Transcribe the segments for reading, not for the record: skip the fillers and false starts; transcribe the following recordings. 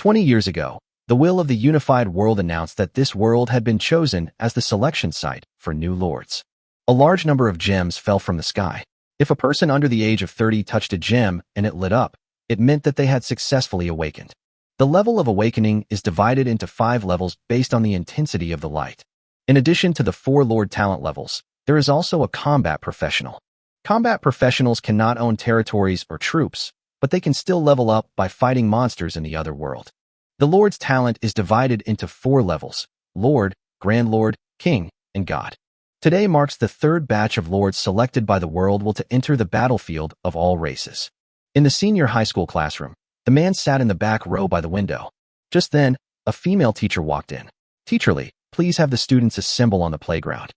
20 years ago, the will of the unified world announced that this world had been chosen as the selection site for new lords. A large number of gems fell from the sky. If a person under the age of 30 touched a gem and it lit up, it meant that they had successfully awakened. The level of awakening is divided into 5 levels based on the intensity of the light. In addition to the 4 Lord talent levels, there is also a combat professional. Combat professionals cannot own territories or troops, but they can still level up by fighting monsters in the other world. The Lord's talent is divided into 4 levels: Lord, Grand Lord, King, and God. Today marks the 3rd batch of lords selected by the world will to enter the battlefield of all races. In the senior high school classroom, the man sat in the back row by the window. Just then, a female teacher walked in. "Teacherly, please have the students assemble on the playground."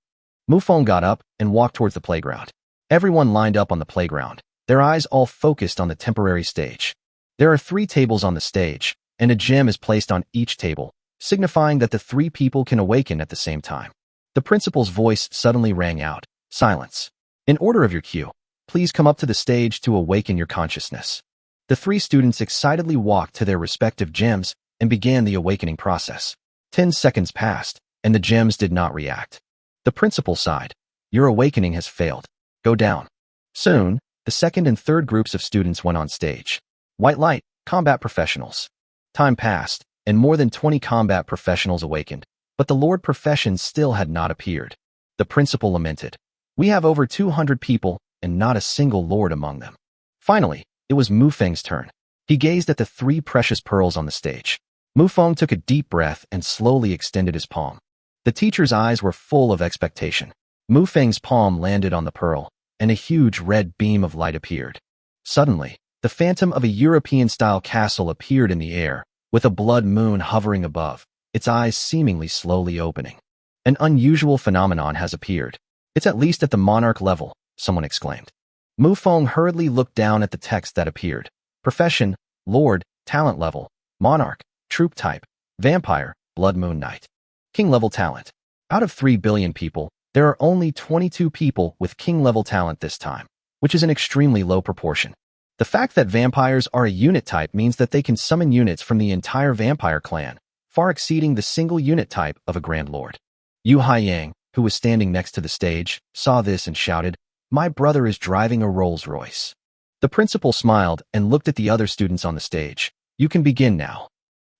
Mufong got up and walked towards the playground. Everyone lined up on the playground, their eyes all focused on the temporary stage. There are 3 tables on the stage, and a gem is placed on each table, signifying that the 3 people can awaken at the same time. The principal's voice suddenly rang out, "Silence. In order of your cue, please come up to the stage to awaken your consciousness." The 3 students excitedly walked to their respective gems and began the awakening process. 10 seconds passed, and the gems did not react. The principal sighed, "Your awakening has failed. Go down." Soon, the 2nd and 3rd groups of students went on stage. White light, combat professionals. Time passed, and more than 20 combat professionals awakened, but the Lord professions still had not appeared. The principal lamented, "We have over 200 people, and not a single Lord among them." Finally, it was Mufeng's turn. He gazed at the 3 precious pearls on the stage. Mufong took a deep breath and slowly extended his palm. The teacher's eyes were full of expectation. Mufeng's palm landed on the pearl, and a huge red beam of light appeared. Suddenly, the phantom of a European-style castle appeared in the air, with a blood moon hovering above, its eyes seemingly slowly opening. "An unusual phenomenon has appeared. It's at least at the monarch level," someone exclaimed. Mufong hurriedly looked down at the text that appeared. Profession, Lord, talent level, monarch, troop type, vampire, blood moon knight. King-level talent. Out of 3 billion people, there are only 22 people with king-level talent this time, which is an extremely low proportion. The fact that vampires are a unit type means that they can summon units from the entire vampire clan, far exceeding the single unit type of a Grand Lord. Yu Haiyang, who was standing next to the stage, saw this and shouted, "My brother is driving a Rolls-Royce." The principal smiled and looked at the other students on the stage. "You can begin now."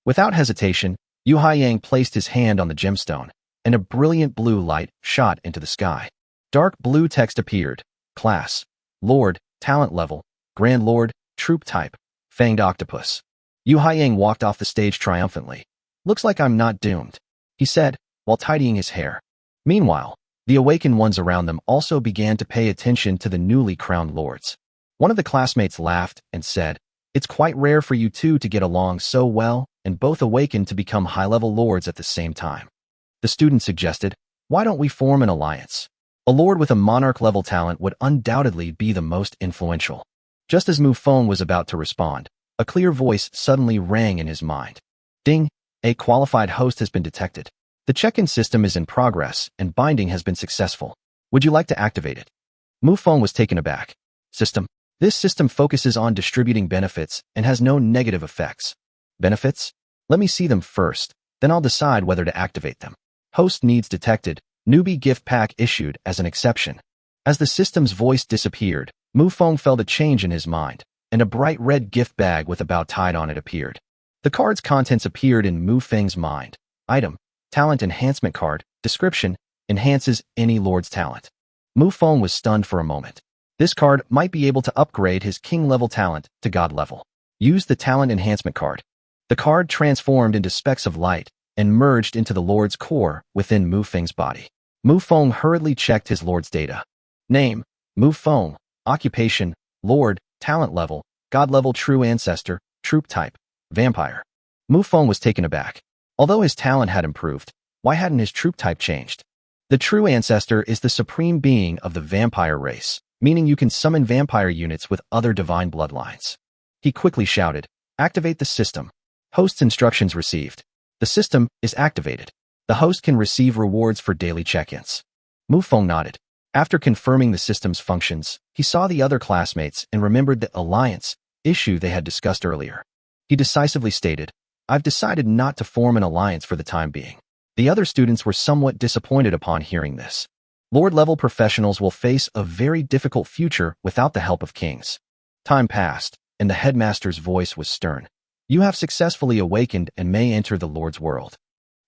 Without hesitation, Yu Haiyang placed his hand on the gemstone, and a brilliant blue light shot into the sky. Dark blue text appeared. Class, Lord, talent level, Grand Lord, troop type, fanged octopus. Yu Haiyang walked off the stage triumphantly. "Looks like I'm not doomed," he said, while tidying his hair. Meanwhile, the awakened ones around them also began to pay attention to the newly crowned lords. One of the classmates laughed and said, "It's quite rare for you 2 to get along so well and both awaken to become high-level lords at the same time." The student suggested, "Why don't we form an alliance? A lord with a monarch-level talent would undoubtedly be the most influential." Just as Mufong was about to respond, a clear voice suddenly rang in his mind. "Ding! A qualified host has been detected. The check-in system is in progress and binding has been successful. Would you like to activate it?" Mufong was taken aback. "System? This system focuses on distributing benefits and has no negative effects." "Benefits? Let me see them first, then I'll decide whether to activate them." "Host needs detected. Newbie gift pack issued as an exception." As the system's voice disappeared, Mufong felt a change in his mind, and a bright red gift bag with a bow tied on it appeared. The card's contents appeared in Mufeng's mind. Item, talent enhancement card, description, enhances any lord's talent. Mufong was stunned for a moment. This card might be able to upgrade his king-level talent to god level. Use the talent enhancement card. The card transformed into specks of light and merged into the lord's core within Mufeng's body. Mufong hurriedly checked his lord's data. Name, Mufong. Occupation, Lord, talent level, god level true ancestor, troop type, vampire. Mufong was taken aback. Although his talent had improved, why hadn't his troop type changed? The true ancestor is the supreme being of the vampire race, meaning you can summon vampire units with other divine bloodlines. He quickly shouted, "Activate the system." Host's instructions received. The system is activated. The host can receive rewards for daily check-ins. Mufong nodded. After confirming the system's functions, he saw the other classmates and remembered the alliance issue they had discussed earlier. He decisively stated, I've decided not to form an alliance for the time being. The other students were somewhat disappointed upon hearing this. Lord-level professionals will face a very difficult future without the help of kings. Time passed, and the headmaster's voice was stern. You have successfully awakened and may enter the Lord's world.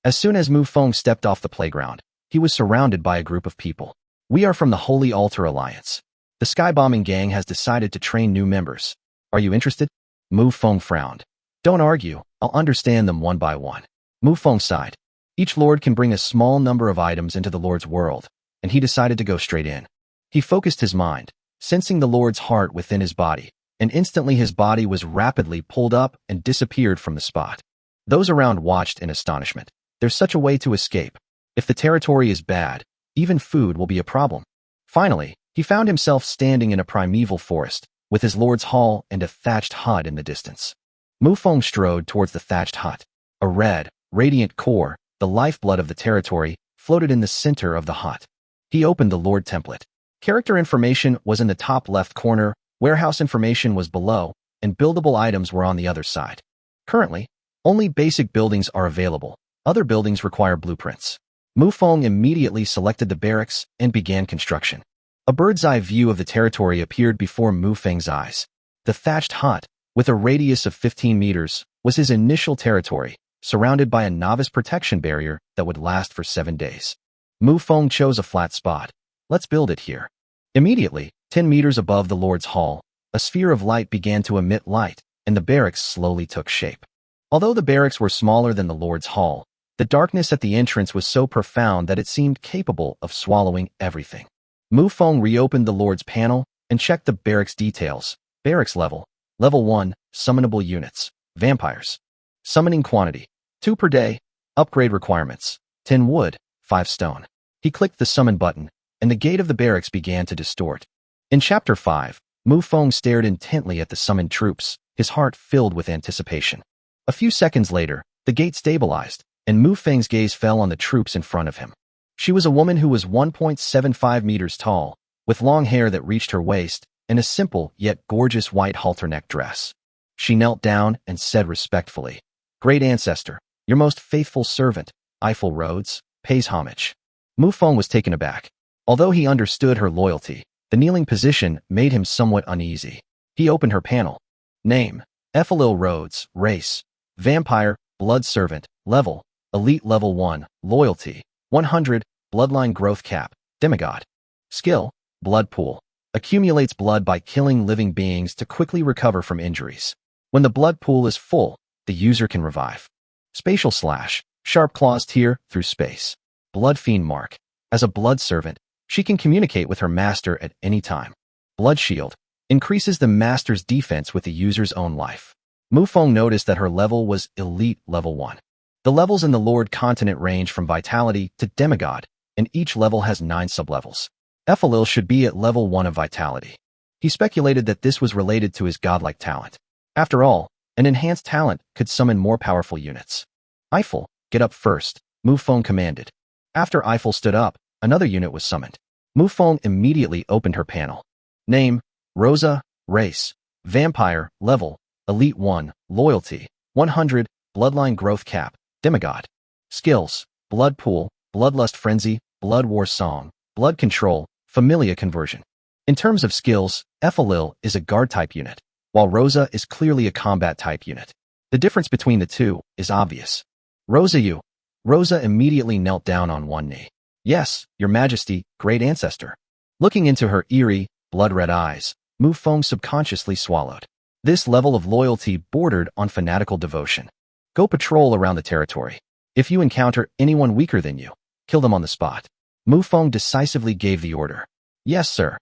As soon as Mufong stepped off the playground, he was surrounded by a group of people. We are from the Holy Altar Alliance. The skybombing gang has decided to train new members. Are you interested? Mufong frowned. Don't argue, I'll understand them one by one. Mufong sighed. Each lord can bring a small number of items into the Lord's world, and he decided to go straight in. He focused his mind, sensing the Lord's heart within his body, and instantly his body was rapidly pulled up and disappeared from the spot. Those around watched in astonishment. There's such a way to escape. If the territory is bad, even food will be a problem. Finally, he found himself standing in a primeval forest, with his lord's hall and a thatched hut in the distance. Mufong strode towards the thatched hut. A red, radiant core, the lifeblood of the territory, floated in the center of the hut. He opened the Lord template. Character information was in the top left corner, warehouse information was below, and buildable items were on the other side. Currently, only basic buildings are available. Other buildings require blueprints. Mufong immediately selected the barracks and began construction. A bird's-eye view of the territory appeared before Mufeng's eyes. The thatched hut, with a radius of 15 meters, was his initial territory, surrounded by a novice protection barrier that would last for 7 days. Mufong chose a flat spot. Let's build it here. Immediately, 10 meters above the Lord's hall, a sphere of light began to emit light, and the barracks slowly took shape. Although the barracks were smaller than the Lord's hall, the darkness at the entrance was so profound that it seemed capable of swallowing everything. Mufong reopened the Lord's panel and checked the barracks details. Barracks level. Level 1, summonable units. Vampires. Summoning quantity. 2 per day. Upgrade requirements. 10 wood, 5 stone. He clicked the summon button, and the gate of the barracks began to distort. In Chapter 5, Mufong stared intently at the summoned troops, his heart filled with anticipation. A few seconds later, the gate stabilized, and Mufeng's gaze fell on the troops in front of him. She was a woman who was 1.75 meters tall, with long hair that reached her waist, and a simple yet gorgeous white halter-neck dress. She knelt down and said respectfully, "Great ancestor, your most faithful servant, Eiffel Rhodes, pays homage." Mufong was taken aback. Although he understood her loyalty, the kneeling position made him somewhat uneasy. He opened her panel. Name: Eiffel Rhodes, race: Vampire, blood servant, level: Elite level 1, loyalty: 100, bloodline growth cap, demigod. Skill: blood pool. Accumulates blood by killing living beings to quickly recover from injuries. When the blood pool is full, the user can revive. Spatial slash, sharp claws tear through space. Blood fiend mark. As a blood servant, she can communicate with her master at any time. Blood shield. Increases the master's defense with the user's own life. Mufong noticed that her level was elite level 1. The levels in the Lord continent range from vitality to demigod, and each level has 9 sublevels. Eiffel should be at level 1 of vitality. He speculated that this was related to his godlike talent. After all, an enhanced talent could summon more powerful units. Eiffel, get up first, Mufong commanded. After Eiffel stood up, another unit was summoned. Mufong immediately opened her panel. Name: Rosa, race: Vampire, level: Elite 1, loyalty: 100, bloodline growth cap, demigod. Skills: blood pool, bloodlust frenzy, blood war song, blood control, familia conversion. In terms of skills, Eiffel is a guard-type unit, while Rosa is clearly a combat-type unit. The difference between the two is obvious. Rosa immediately knelt down on one knee. Yes, your majesty, great ancestor. Looking into her eerie, blood-red eyes, Mufong subconsciously swallowed. This level of loyalty bordered on fanatical devotion. Go patrol around the territory. If you encounter anyone weaker than you, kill them on the spot. Mufong decisively gave the order. Yes, sir.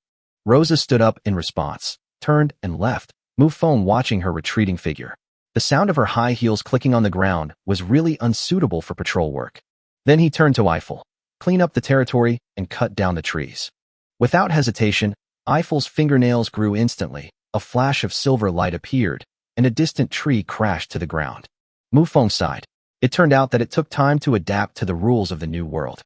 Rosa stood up in response, turned and left, Mufong watching her retreating figure. The sound of her high heels clicking on the ground was really unsuitable for patrol work. Then he turned to Eiffel. Clean up the territory and cut down the trees. Without hesitation, Eiffel's fingernails grew instantly, a flash of silver light appeared, and a distant tree crashed to the ground. Mufong sighed. It turned out that it took time to adapt to the rules of the new world.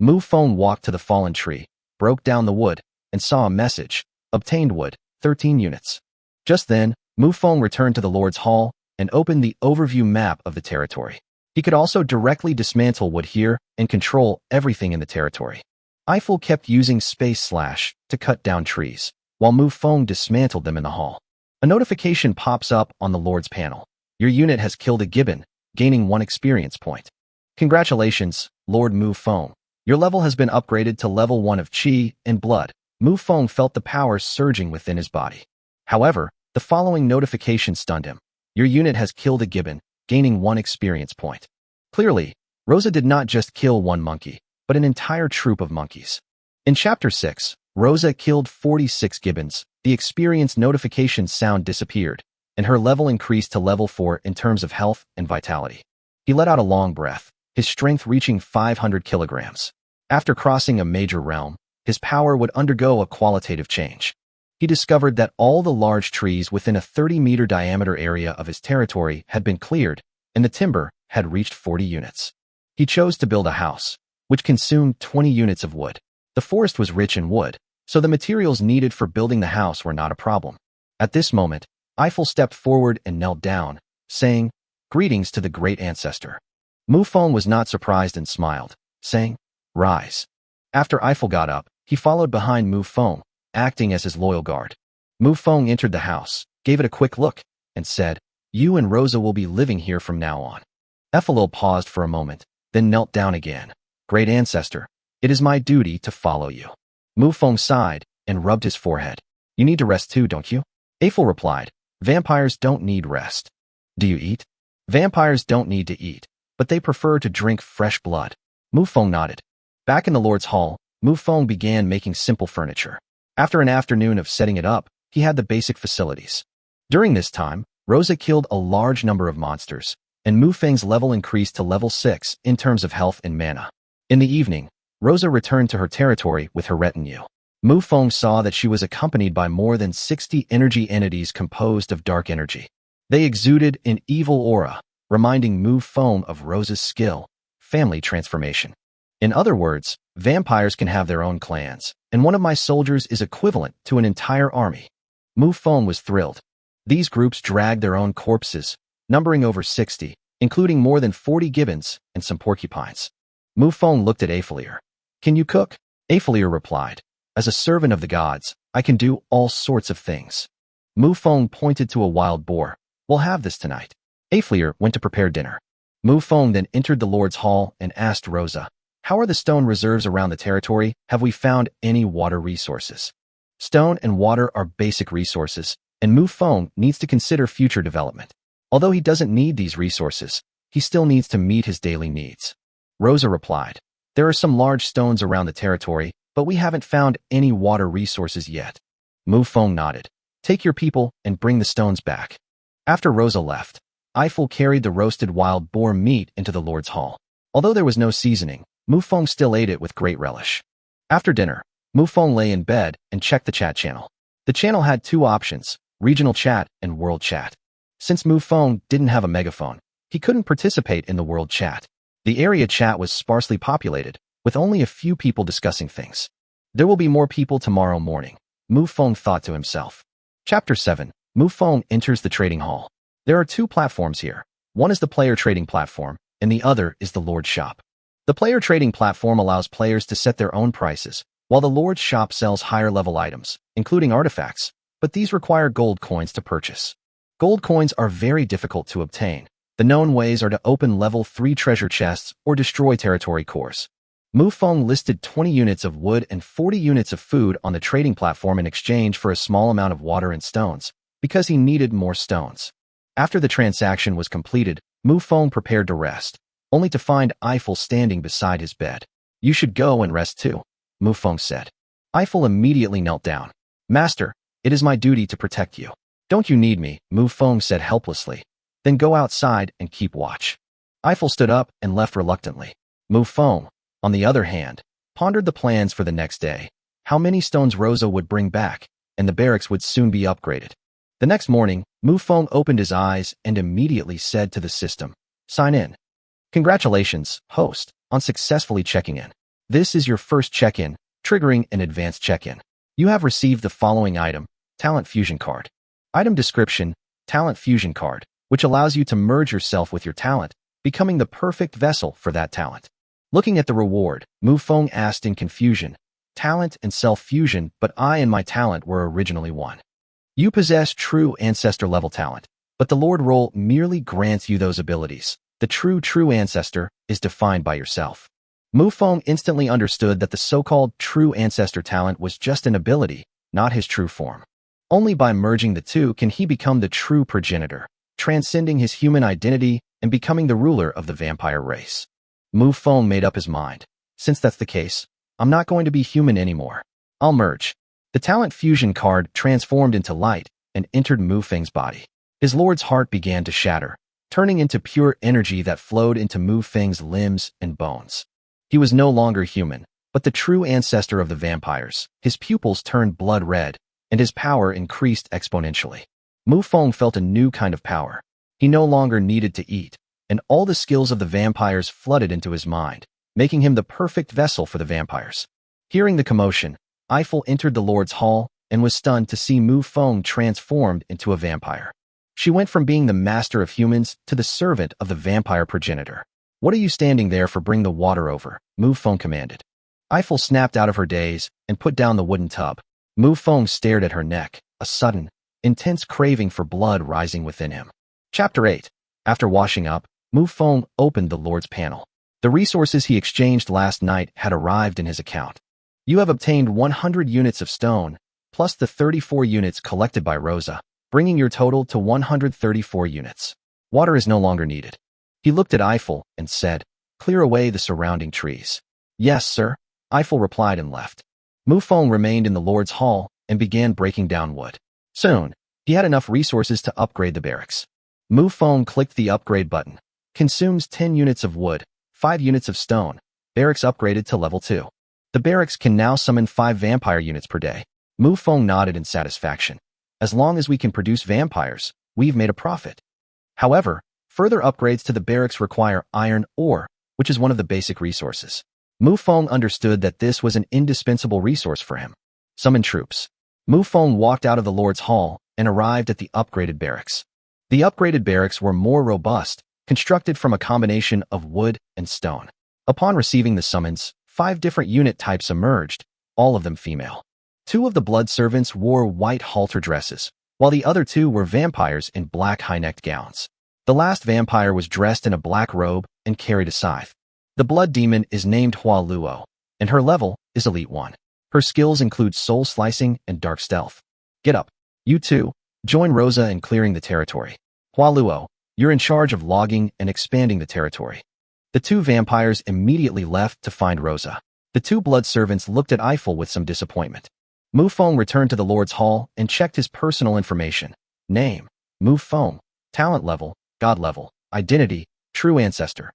Mufong walked to the fallen tree, broke down the wood, and saw a message. Obtained wood, 13 units. Just then, Mufong returned to the Lord's hall, and opened the overview map of the territory. He could also directly dismantle wood here and control everything in the territory. Eiffel kept using space slash to cut down trees, while Mufong dismantled them in the hall. A notification pops up on the Lord's panel. Your unit has killed a gibbon, gaining 1 experience point. Congratulations, Lord Mufong. Your level has been upgraded to level 1 of Qi and Blood. Mufong felt the power surging within his body. However, the following notification stunned him. Your unit has killed a gibbon, gaining 1 experience point. Clearly, Rosa did not just kill 1 monkey, but an entire troop of monkeys. In Chapter 6, Rosa killed 46 gibbons. The experience notification sound disappeared, and her level increased to level 4 in terms of health and vitality. He let out a long breath, his strength reaching 500 kilograms. After crossing a major realm, his power would undergo a qualitative change. He discovered that all the large trees within a 30-meter diameter area of his territory had been cleared, and the timber had reached 40 units. He chose to build a house, which consumed 20 units of wood. The forest was rich in wood, so the materials needed for building the house were not a problem. At this moment, Eiffel stepped forward and knelt down, saying, "Greetings to the great ancestor." Mufong was not surprised and smiled, saying, "Rise." After Eiffel got up, he followed behind Mufong, acting as his loyal guard. Mufong entered the house, gave it a quick look, and said, "You and Rosa will be living here from now on." Eiffel paused for a moment, then knelt down again. "Great ancestor, it is my duty to follow you." Mufong sighed and rubbed his forehead. "You need to rest too, don't you?" Eiffel replied, "Vampires don't need rest." "Do you eat?" "Vampires don't need to eat, but they prefer to drink fresh blood." Mufong nodded. Back in the Lord's Hall, Mufong began making simple furniture. After an afternoon of setting it up, he had the basic facilities. During this time, Rosa killed a large number of monsters, and Mufeng's level increased to level 6 in terms of health and mana. In the evening, Rosa returned to her territory with her retinue. Mufong saw that she was accompanied by more than 60 energy entities composed of dark energy. They exuded an evil aura, reminding Mufong of Rosa's skill, family transformation. In other words, vampires can have their own clans, and one of my soldiers is equivalent to an entire army. Mufong was thrilled. These groups dragged their own corpses, numbering over 60, including more than 40 gibbons and some porcupines. Mufong looked at Eiffelier. "Can you cook?" Eiffelier replied, "As a servant of the gods, I can do all sorts of things." Mufong pointed to a wild boar. "We'll have this tonight." Eiffelier went to prepare dinner. Mufong then entered the Lord's Hall and asked Rosa, "How are the stone reserves around the territory? Have we found any water resources?" Stone and water are basic resources, and Mufong needs to consider future development. Although he doesn't need these resources, he still needs to meet his daily needs. Rosa replied, "There are some large stones around the territory, but we haven't found any water resources yet." Mufong nodded. "Take your people and bring the stones back." After Rosa left, Eiffel carried the roasted wild boar meat into the Lord's Hall. Although there was no seasoning, Mufong still ate it with great relish. After dinner, Mufong lay in bed and checked the chat channel. The channel had 2 options, regional chat and world chat. Since Mufong didn't have a megaphone, he couldn't participate in the world chat. The area chat was sparsely populated, with only a few people discussing things. There will be more people tomorrow morning, Mufong thought to himself. Chapter 7, Mufong enters the trading hall. There are 2 platforms here. One is the player trading platform, and the other is the Lord's shop. The player trading platform allows players to set their own prices, while the Lord's shop sells higher-level items, including artifacts, but these require gold coins to purchase. Gold coins are very difficult to obtain. The known ways are to open level 3 treasure chests or destroy territory cores. Mufong listed 20 units of wood and 40 units of food on the trading platform in exchange for a small amount of water and stones, because he needed more stones. After the transaction was completed, Mufong prepared to rest, only to find Eiffel standing beside his bed. "You should go and rest too," Mufong said. Eiffel immediately knelt down. "Master, it is my duty to protect you." "Don't you need me?" Mufong said helplessly. "Then go outside and keep watch." Eiffel stood up and left reluctantly. Mufong, on the other hand, pondered the plans for the next day, how many stones Rosa would bring back, and the barracks would soon be upgraded. The next morning, Mufong opened his eyes and immediately said to the system, "Sign in." "Congratulations, host, on successfully checking in. This is your first check-in, triggering an advanced check-in. You have received the following item, Talent Fusion Card. Item description, Talent Fusion Card. which allows you to merge yourself with your talent, becoming the perfect vessel for that talent. Looking at the reward, Mufong asked in confusion, talent and self-fusion, but I and my talent were originally one. You possess true ancestor-level talent, but the Lord role merely grants you those abilities. The true ancestor is defined by yourself. Mufong instantly understood that the so-called true ancestor talent was just an ability, not his true form. Only by merging the two can he become the true progenitor, transcending his human identity and becoming the ruler of the vampire race. Mufong made up his mind. Since that's the case, I'm not going to be human anymore. I'll merge. The talent fusion card transformed into light and entered Mufeng's body. His lord's heart began to shatter, turning into pure energy that flowed into Mufeng's limbs and bones. He was no longer human, but the true ancestor of the vampires. His pupils turned blood red, and his power increased exponentially. Mufong felt a new kind of power. He no longer needed to eat, and all the skills of the vampires flooded into his mind, making him the perfect vessel for the vampires. Hearing the commotion, Eiffel entered the Lord's Hall and was stunned to see Mufong transformed into a vampire. She went from being the master of humans to the servant of the vampire progenitor. What are you standing there for? Bring the water over, Mufong commanded. Eiffel snapped out of her daze and put down the wooden tub. Mufong stared at her neck, a sudden, intense craving for blood rising within him. Chapter 8. After washing up, Mufong opened the Lord's panel. The resources he exchanged last night had arrived in his account. You have obtained 100 units of stone, plus the 34 units collected by Rosa, bringing your total to 134 units. Water is no longer needed. He looked at Eiffel and said, clear away the surrounding trees. Yes, sir, Eiffel replied and left. Mufong remained in the Lord's Hall and began breaking down wood. Soon, he had enough resources to upgrade the barracks. Mufong clicked the upgrade button. Consumes 10 units of wood, 5 units of stone. Barracks upgraded to level 2. The barracks can now summon 5 vampire units per day. Mufong nodded in satisfaction. As long as we can produce vampires, we've made a profit. However, further upgrades to the barracks require iron ore, which is one of the basic resources. Mufong understood that this was an indispensable resource for him. Summon troops. Mufong walked out of the Lord's Hall and arrived at the upgraded barracks. The upgraded barracks were more robust, constructed from a combination of wood and stone. Upon receiving the summons, 5 different unit types emerged, all of them female. 2 of the blood servants wore white halter dresses, while the other 2 were vampires in black high-necked gowns. The last vampire was dressed in a black robe and carried a scythe. The blood demon is named Hua Luo, and her level is Elite 1. Her skills include soul slicing and dark stealth. Get up. You two, join Rosa in clearing the territory. Hua Luo, you're in charge of logging and expanding the territory. The 2 vampires immediately left to find Rosa. The 2 blood servants looked at Eiffel with some disappointment. Mufong returned to the Lord's Hall and checked his personal information. Name, Mufong. Talent level, God level. Identity, true ancestor.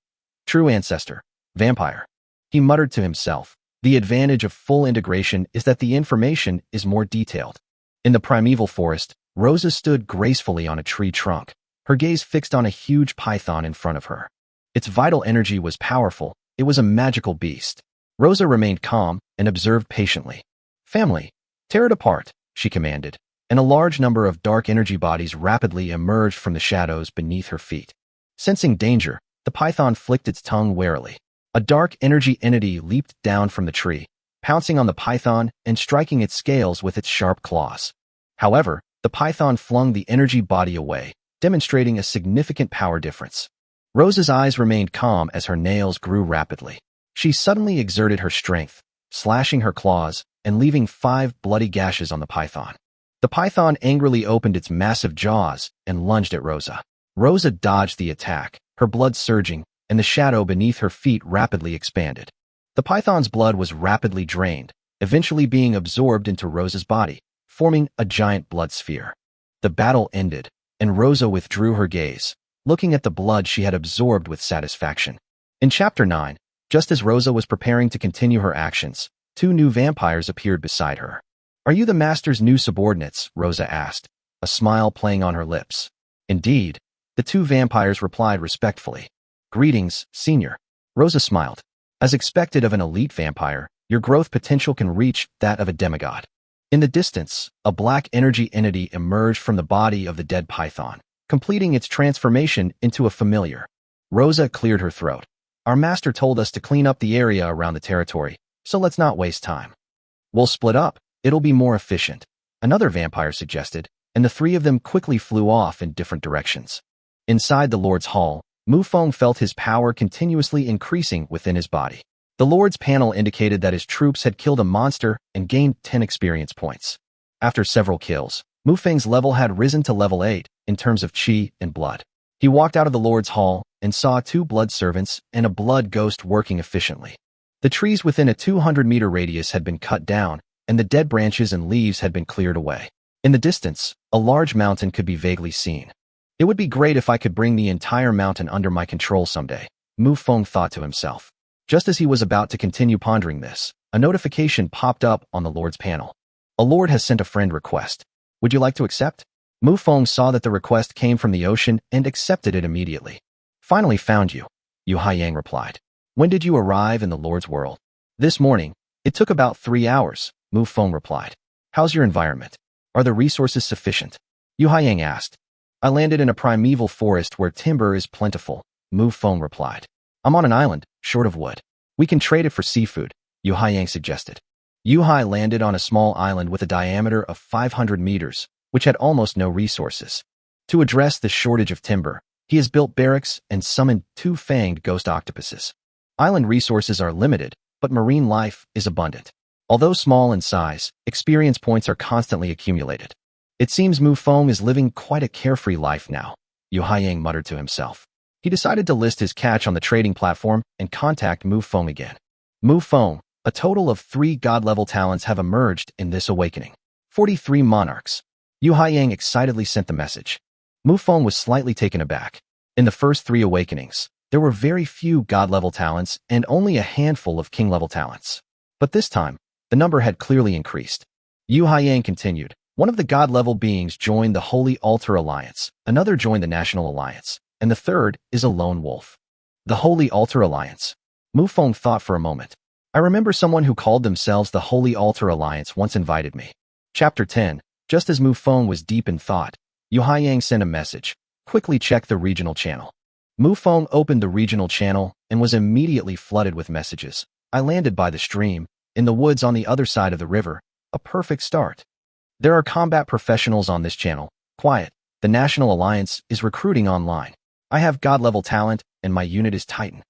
True ancestor, vampire. He muttered to himself. The advantage of full integration is that the information is more detailed. In the primeval forest, Rosa stood gracefully on a tree trunk, her gaze fixed on a huge python in front of her. Its vital energy was powerful. It was a magical beast. Rosa remained calm and observed patiently. Family, tear it apart, she commanded, and a large number of dark energy bodies rapidly emerged from the shadows beneath her feet. Sensing danger, the python flicked its tongue warily. A dark energy entity leaped down from the tree, pouncing on the python and striking its scales with its sharp claws. However, the python flung the energy body away, demonstrating a significant power difference. Rosa's eyes remained calm as her nails grew rapidly. She suddenly exerted her strength, slashing her claws and leaving 5 bloody gashes on the python. The python angrily opened its massive jaws and lunged at Rosa. Rosa dodged the attack, her blood surging, and the shadow beneath her feet rapidly expanded. The python's blood was rapidly drained, eventually being absorbed into Rosa's body, forming a giant blood sphere. The battle ended, and Rosa withdrew her gaze, looking at the blood she had absorbed with satisfaction. In Chapter 9, just as Rosa was preparing to continue her actions, 2 new vampires appeared beside her. Are you the master's new subordinates? Rosa asked, a smile playing on her lips. Indeed, the 2 vampires replied respectfully. Greetings, senior. Rosa smiled. As expected of an elite vampire, your growth potential can reach that of a demigod. In the distance, a black energy entity emerged from the body of the dead python, completing its transformation into a familiar. Rosa cleared her throat. Our master told us to clean up the area around the territory, so let's not waste time. We'll split up. It'll be more efficient. Another vampire suggested, and the three of them quickly flew off in different directions. Inside the Lord's Hall, Mufong felt his power continuously increasing within his body. The Lord's panel indicated that his troops had killed a monster and gained 10 experience points. After several kills, Mufong's level had risen to level 8 in terms of chi and blood. He walked out of the Lord's Hall and saw 2 blood servants and a blood ghost working efficiently. The trees within a 200-meter radius had been cut down, and the dead branches and leaves had been cleared away. In the distance, a large mountain could be vaguely seen. It would be great if I could bring the entire mountain under my control someday, Mufong thought to himself. Just as he was about to continue pondering this, a notification popped up on the Lord's panel. A Lord has sent a friend request. Would you like to accept? Mufong saw that the request came from the ocean and accepted it immediately. Finally found you, Yu Haiyang replied. When did you arrive in the Lord's world? This morning. It took about 3 hours, Mufong replied. How's your environment? Are the resources sufficient? Yu Haiyang asked. I landed in a primeval forest where timber is plentiful, Mufong replied. I'm on an island, short of wood. We can trade it for seafood, Yu Haiyang suggested. Yu Hai landed on a small island with a diameter of 500 meters, which had almost no resources. To address the shortage of timber, he has built barracks and summoned 2 fanged ghost octopuses. Island resources are limited, but marine life is abundant. Although small in size, experience points are constantly accumulated. It seems Mufong is living quite a carefree life now, Yu Haiyang muttered to himself. He decided to list his catch on the trading platform and contact Mufong again. Mufong, a total of 3 god-level talents have emerged in this awakening. 43 monarchs. Yu Haiyang excitedly sent the message. Mufong was slightly taken aback. In the first 3 awakenings, there were very few god-level talents and only a handful of king-level talents. But this time, the number had clearly increased. Yu Haiyang continued. One of the god-level beings joined the Holy Altar Alliance, another joined the National Alliance, and the third is a lone wolf. The Holy Altar Alliance. Mufong thought for a moment. I remember someone who called themselves the Holy Altar Alliance once invited me. Chapter 10. Just as Mufong was deep in thought, Yu Haiyang sent a message. Quickly check the regional channel. Mufong opened the regional channel and was immediately flooded with messages. I landed by the stream, in the woods on the other side of the river. A perfect start. There are combat professionals on this channel. Quiet. The National Alliance is recruiting online. I have god-level talent, and my unit is Titan.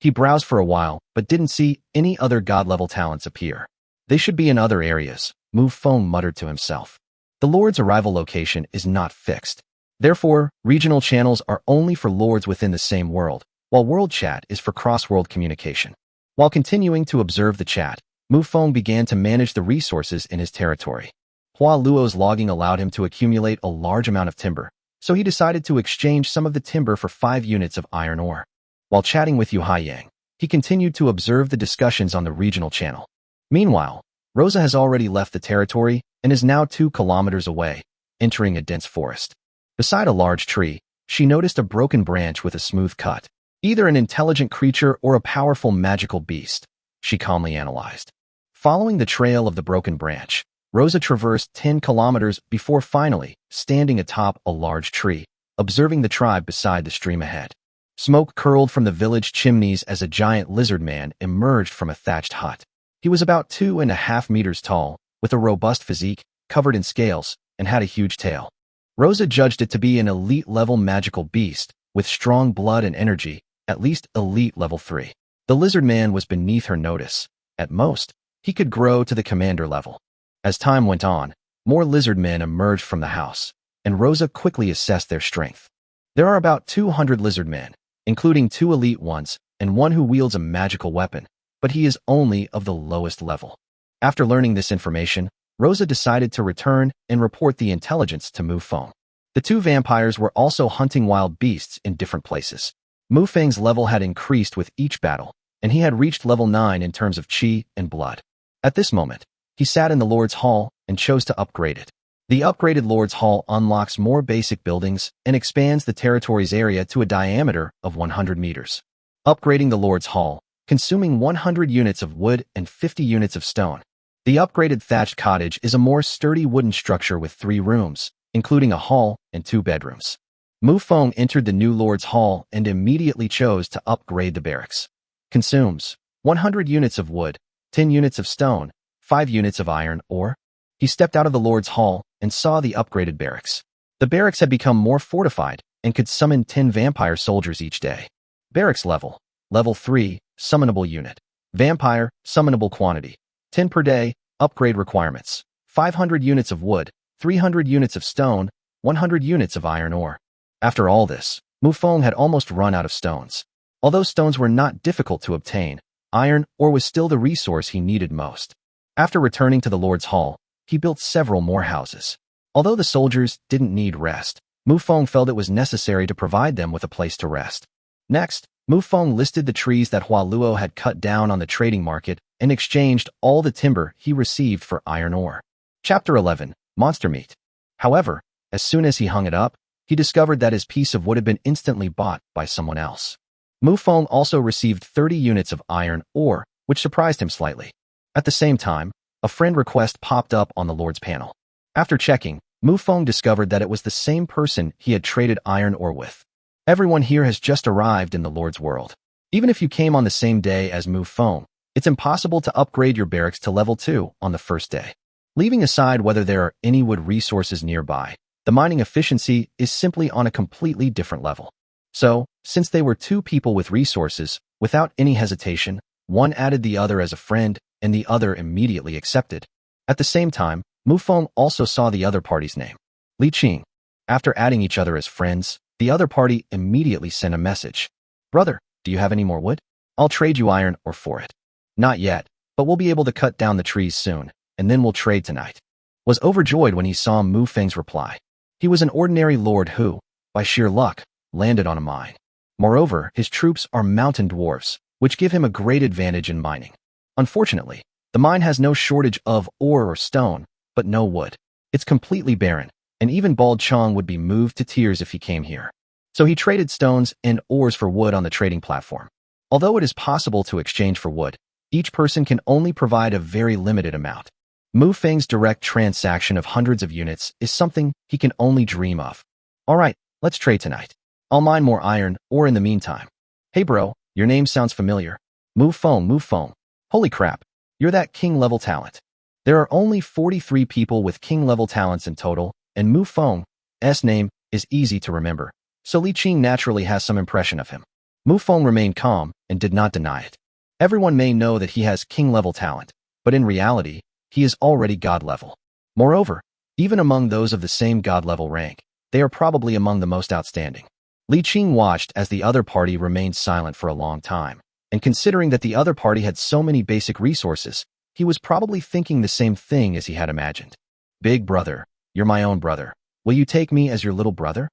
He browsed for a while, but didn't see any other god-level talents appear. They should be in other areas, Mufong muttered to himself. The Lord's arrival location is not fixed. Therefore, regional channels are only for Lords within the same world, while World Chat is for cross-world communication. While continuing to observe the chat, Mufong began to manage the resources in his territory. Hua Luo's logging allowed him to accumulate a large amount of timber, so he decided to exchange some of the timber for 5 units of iron ore. While chatting with Yu Haiyang, he continued to observe the discussions on the regional channel. Meanwhile, Rosa has already left the territory and is now 2 kilometers away, entering a dense forest. Beside a large tree, she noticed a broken branch with a smooth cut. Either an intelligent creature or a powerful magical beast, she calmly analyzed. Following the trail of the broken branch, Rosa traversed 10 kilometers before finally standing atop a large tree, observing the tribe beside the stream ahead. Smoke curled from the village chimneys as a giant lizardman emerged from a thatched hut. He was about 2.5 meters tall, with a robust physique, covered in scales, and had a huge tail. Rosa judged it to be an elite-level magical beast, with strong blood and energy, at least elite level 3. The lizardman was beneath her notice. At most, he could grow to the commander level. As time went on, more lizardmen emerged from the house, and Rosa quickly assessed their strength. There are about 200 lizardmen, including 2 elite ones and one who wields a magical weapon, but he is only of the lowest level. After learning this information, Rosa decided to return and report the intelligence to Mufong. The 2 vampires were also hunting wild beasts in different places. Mufong's level had increased with each battle, and he had reached level 9 in terms of chi and blood. At this moment, he sat in the Lord's Hall and chose to upgrade it. The upgraded Lord's Hall unlocks more basic buildings and expands the territory's area to a diameter of 100 meters. Upgrading the Lord's Hall, consuming 100 units of wood and 50 units of stone. The upgraded thatched cottage is a more sturdy wooden structure with 3 rooms, including a hall and 2 bedrooms. Mufong entered the new Lord's Hall and immediately chose to upgrade the barracks. Consumes 100 units of wood, 10 units of stone, 5 units of iron ore. He stepped out of the Lord's Hall and saw the upgraded barracks. The barracks had become more fortified and could summon 10 vampire soldiers each day. Barracks level. Level 3, summonable unit. Vampire, summonable quantity. 10 per day, upgrade requirements. 500 units of wood, 300 units of stone, 100 units of iron ore. After all this, Mufong had almost run out of stones. Although stones were not difficult to obtain, iron ore was still the resource he needed most. After returning to the Lord's Hall, he built several more houses. Although the soldiers didn't need rest, Mufong felt it was necessary to provide them with a place to rest. Next, Mufong listed the trees that Hua Luo had cut down on the trading market and exchanged all the timber he received for iron ore. Chapter 11, Monster Meat. However, as soon as he hung it up, he discovered that his piece of wood had been instantly bought by someone else. Mufong also received 30 units of iron ore, which surprised him slightly. At the same time, a friend request popped up on the Lord's panel. After checking, Mufong discovered that it was the same person he had traded iron ore with. Everyone here has just arrived in the Lord's world. Even if you came on the same day as Mufong, it's impossible to upgrade your barracks to level 2 on the first day. Leaving aside whether there are any wood resources nearby, the mining efficiency is simply on a completely different level. So, since they were two people with resources, without any hesitation, one added the other as a friend, and the other immediately accepted. At the same time, Mufong also saw the other party's name, Li Qing. After adding each other as friends, the other party immediately sent a message. Brother, do you have any more wood? I'll trade you iron ore for it. Not yet, but we'll be able to cut down the trees soon, and then we'll trade tonight. Was overjoyed when he saw Mufeng's reply. He was an ordinary lord who, by sheer luck, landed on a mine. Moreover, his troops are mountain dwarves, which give him a great advantage in mining. Unfortunately, the mine has no shortage of ore or stone, but no wood. It's completely barren, and even Bald Chong would be moved to tears if he came here. So he traded stones and ores for wood on the trading platform. Although it is possible to exchange for wood, each person can only provide a very limited amount. Mufeng's direct transaction of hundreds of units is something he can only dream of. Alright, let's trade tonight. I'll mine more iron ore in the meantime. Hey bro, your name sounds familiar. Mufong. Holy crap, you're that king-level talent. There are only 43 people with king-level talents in total, and Mufong's name is easy to remember, so Li Qing naturally has some impression of him. Mufong remained calm and did not deny it. Everyone may know that he has king-level talent, but in reality, he is already god-level. Moreover, even among those of the same god-level rank, they are probably among the most outstanding. Li Qing watched as the other party remained silent for a long time, and considering that the other party had so many basic resources, he was probably thinking the same thing as he had imagined. Big brother, you're my own brother. Will you take me as your little brother?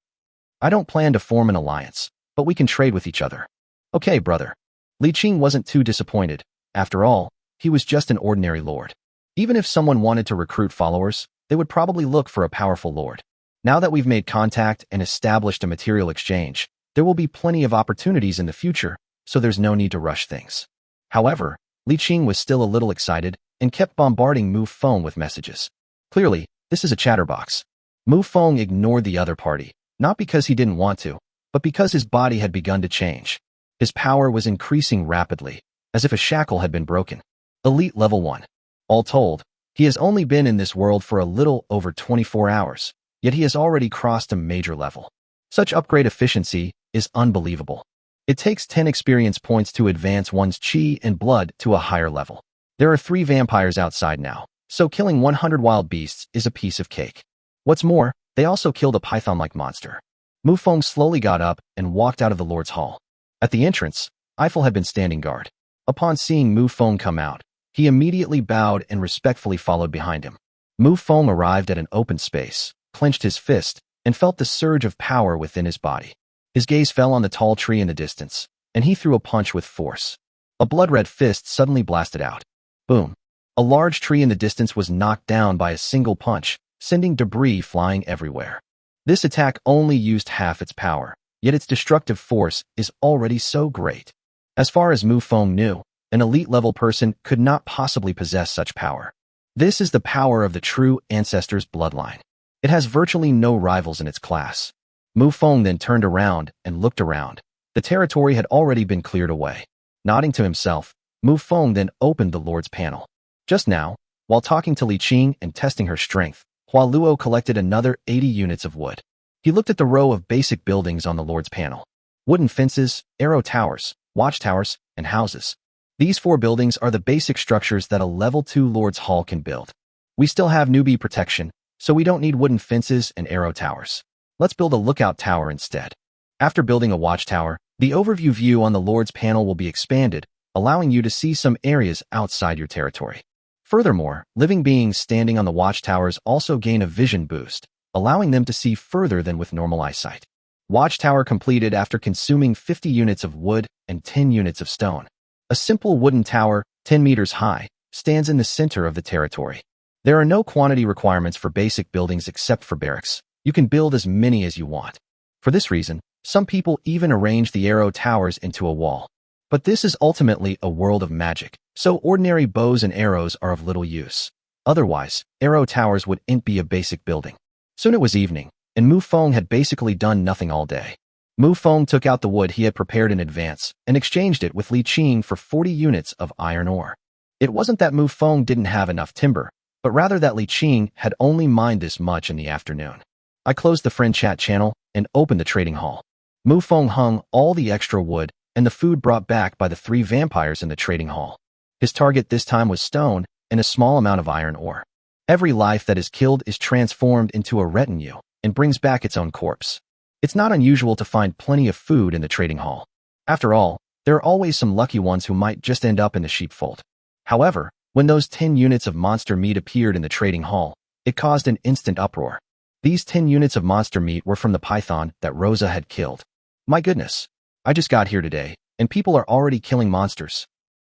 I don't plan to form an alliance, but we can trade with each other. Okay, brother. Li Qing wasn't too disappointed. After all, he was just an ordinary lord. Even if someone wanted to recruit followers, they would probably look for a powerful lord. Now that we've made contact and established a material exchange, there will be plenty of opportunities in the future, so there's no need to rush things. However, Li Qing was still a little excited and kept bombarding Mufong with messages. Clearly, this is a chatterbox. Mufong ignored the other party, not because he didn't want to, but because his body had begun to change. His power was increasing rapidly, as if a shackle had been broken. Elite level 1. All told, he has only been in this world for a little over 24 hours, yet he has already crossed a major level. Such upgrade efficiency is unbelievable. It takes 10 experience points to advance one's chi and blood to a higher level. There are 3 vampires outside now, so killing 100 wild beasts is a piece of cake. What's more, they also killed a python-like monster. Mufong slowly got up and walked out of the Lord's Hall. At the entrance, Eiffel had been standing guard. Upon seeing Mufong come out, he immediately bowed and respectfully followed behind him. Mufong arrived at an open space, clenched his fist, and felt the surge of power within his body. His gaze fell on the tall tree in the distance, and he threw a punch with force. A blood-red fist suddenly blasted out. Boom. A large tree in the distance was knocked down by a single punch, sending debris flying everywhere. This attack only used half its power, yet its destructive force is already so great. As far as Mufong knew, an elite-level person could not possibly possess such power. This is the power of the true ancestor's bloodline. It has virtually no rivals in its class. Mufong then turned around and looked around. The territory had already been cleared away. Nodding to himself, Mufong then opened the Lord's panel. Just now, while talking to Li Qing and testing her strength, Hua Luo collected another 80 units of wood. He looked at the row of basic buildings on the Lord's panel. Wooden fences, arrow towers, watchtowers, and houses. These 4 buildings are the basic structures that a level 2 Lord's Hall can build. We still have newbie protection, so we don't need wooden fences and arrow towers. Let's build a lookout tower instead. After building a watchtower, the overview view on the Lord's panel will be expanded, allowing you to see some areas outside your territory. Furthermore, living beings standing on the watchtowers also gain a vision boost, allowing them to see further than with normal eyesight. Watchtower completed after consuming 50 units of wood and 10 units of stone. A simple wooden tower, 10 meters high, stands in the center of the territory. There are no quantity requirements for basic buildings except for barracks. You can build as many as you want. For this reason, some people even arrange the arrow towers into a wall. But this is ultimately a world of magic, so ordinary bows and arrows are of little use. Otherwise, arrow towers wouldn't be a basic building. Soon it was evening, and Mufong had basically done nothing all day. Mufong took out the wood he had prepared in advance and exchanged it with Li Qing for 40 units of iron ore. It wasn't that Mufong didn't have enough timber, but rather that Li Qing had only mined this much in the afternoon. I closed the friend chat channel and opened the trading hall. Mufong hung all the extra wood and the food brought back by the 3 vampires in the trading hall. His target this time was stone and a small amount of iron ore. Every life that is killed is transformed into a retinue and brings back its own corpse. It's not unusual to find plenty of food in the trading hall. After all, there are always some lucky ones who might just end up in the sheepfold. However, when those 10 units of monster meat appeared in the trading hall, it caused an instant uproar. These 10 units of monster meat were from the python that Rosa had killed. My goodness, I just got here today, and people are already killing monsters.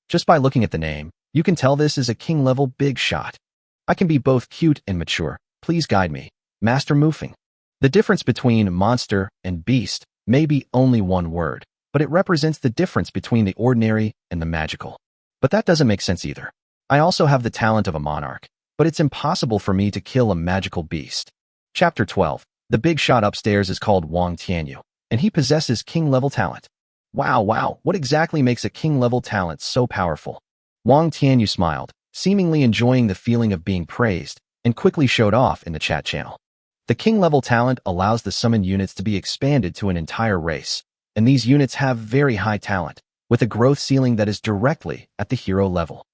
Just by looking at the name, you can tell this is a king-level big shot. I can be both cute and mature. Please guide me, Master Mufong. The difference between monster and beast may be only one word, but it represents the difference between the ordinary and the magical. But that doesn't make sense either. I also have the talent of a monarch, but it's impossible for me to kill a magical beast. Chapter 12. The big shot upstairs is called Wang Tianyu, and he possesses king-level talent. Wow, what exactly makes a king-level talent so powerful? Wang Tianyu smiled, seemingly enjoying the feeling of being praised, and quickly showed off in the chat channel. The king-level talent allows the summoned units to be expanded to an entire race, and these units have very high talent, with a growth ceiling that is directly at the hero level.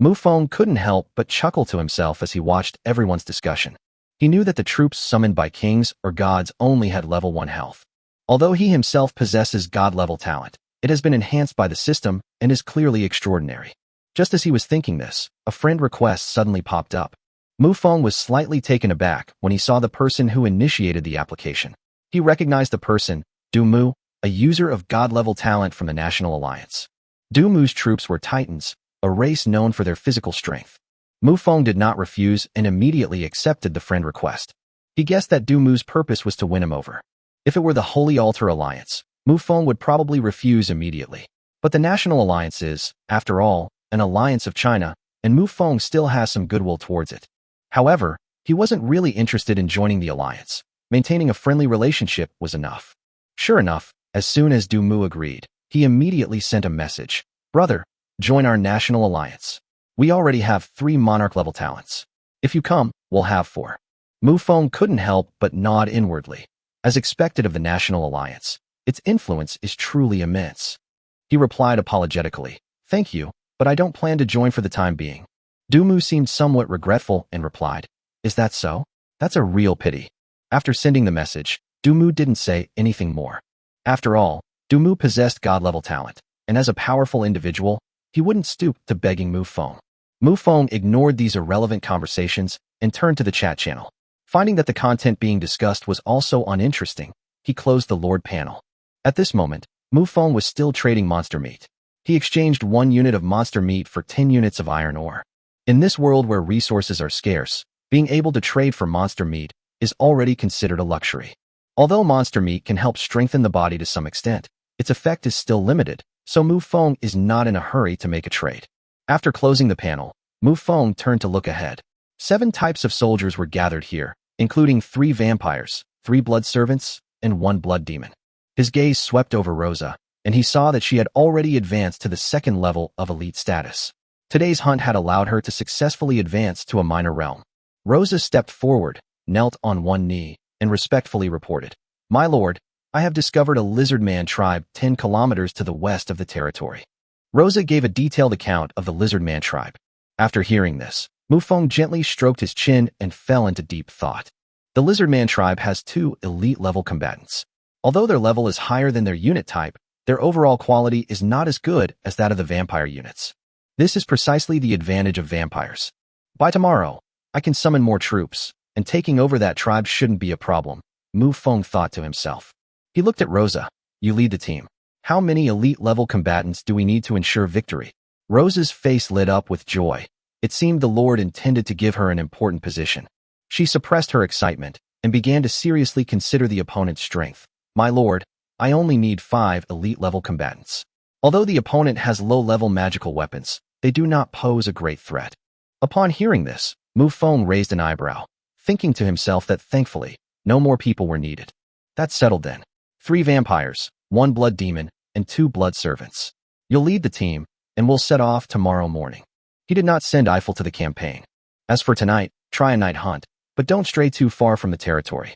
Mufong couldn't help but chuckle to himself as he watched everyone's discussion. He knew that the troops summoned by kings or gods only had level 1 health. Although he himself possesses god-level talent, it has been enhanced by the system and is clearly extraordinary. Just as he was thinking this, a friend request suddenly popped up. Mufong was slightly taken aback when he saw the person who initiated the application. He recognized the person, Dumu, a user of god-level talent from the National Alliance. Dumu's troops were Titans, a race known for their physical strength. Mufong did not refuse and immediately accepted the friend request. He guessed that Dumu's purpose was to win him over. If it were the Holy Altar Alliance, Mufong would probably refuse immediately. But the National Alliance is, after all, an alliance of China, and Mufong still has some goodwill towards it. However, he wasn't really interested in joining the alliance. Maintaining a friendly relationship was enough. Sure enough, as soon as Dumu agreed, he immediately sent a message. Brother, join our National Alliance. We already have 3 monarch-level talents. If you come, we'll have 4. Mufong couldn't help but nod inwardly. As expected of the National Alliance, its influence is truly immense. He replied apologetically, "Thank you, but I don't plan to join for the time being." Dumu seemed somewhat regretful and replied, "Is that so? That's a real pity." After sending the message, Dumu didn't say anything more. After all, Dumu possessed god-level talent, and as a powerful individual, he wouldn't stoop to begging Mufong. Mufong ignored these irrelevant conversations and turned to the chat channel. Finding that the content being discussed was also uninteresting, he closed the Lord panel. At this moment, Mufong was still trading monster meat. He exchanged 1 unit of monster meat for 10 units of iron ore. In this world where resources are scarce, being able to trade for monster meat is already considered a luxury. Although monster meat can help strengthen the body to some extent, its effect is still limited, so Mufong is not in a hurry to make a trade. After closing the panel, Mufong turned to look ahead. 7 types of soldiers were gathered here, including 3 vampires, 3 blood servants, and 1 blood demon. His gaze swept over Rosa, and he saw that she had already advanced to the 2nd level of elite status. Today's hunt had allowed her to successfully advance to a minor realm. Rosa stepped forward, knelt on one knee, and respectfully reported, "My lord, I have discovered a lizardman tribe 10 kilometers to the west of the territory." Rosa gave a detailed account of the lizardman tribe. After hearing this, Mufong gently stroked his chin and fell into deep thought. The lizardman tribe has 2 elite-level combatants. Although their level is higher than their unit type, their overall quality is not as good as that of the vampire units. This is precisely the advantage of vampires. By tomorrow, I can summon more troops, and taking over that tribe shouldn't be a problem, Mufong thought to himself. He looked at Rosa. "You lead the team. How many elite-level combatants do we need to ensure victory?" Rosa's face lit up with joy. It seemed the Lord intended to give her an important position. She suppressed her excitement and began to seriously consider the opponent's strength. "My lord, I only need 5 elite-level combatants. Although the opponent has low-level magical weapons, they do not pose a great threat." Upon hearing this, Mufong raised an eyebrow, thinking to himself that thankfully, no more people were needed. That's settled then. 3 vampires, 1 blood demon, and 2 blood servants. You'll lead the team, and we'll set off tomorrow morning. He did not send Eiffel to the campaign. As for tonight, try a night hunt, but don't stray too far from the territory.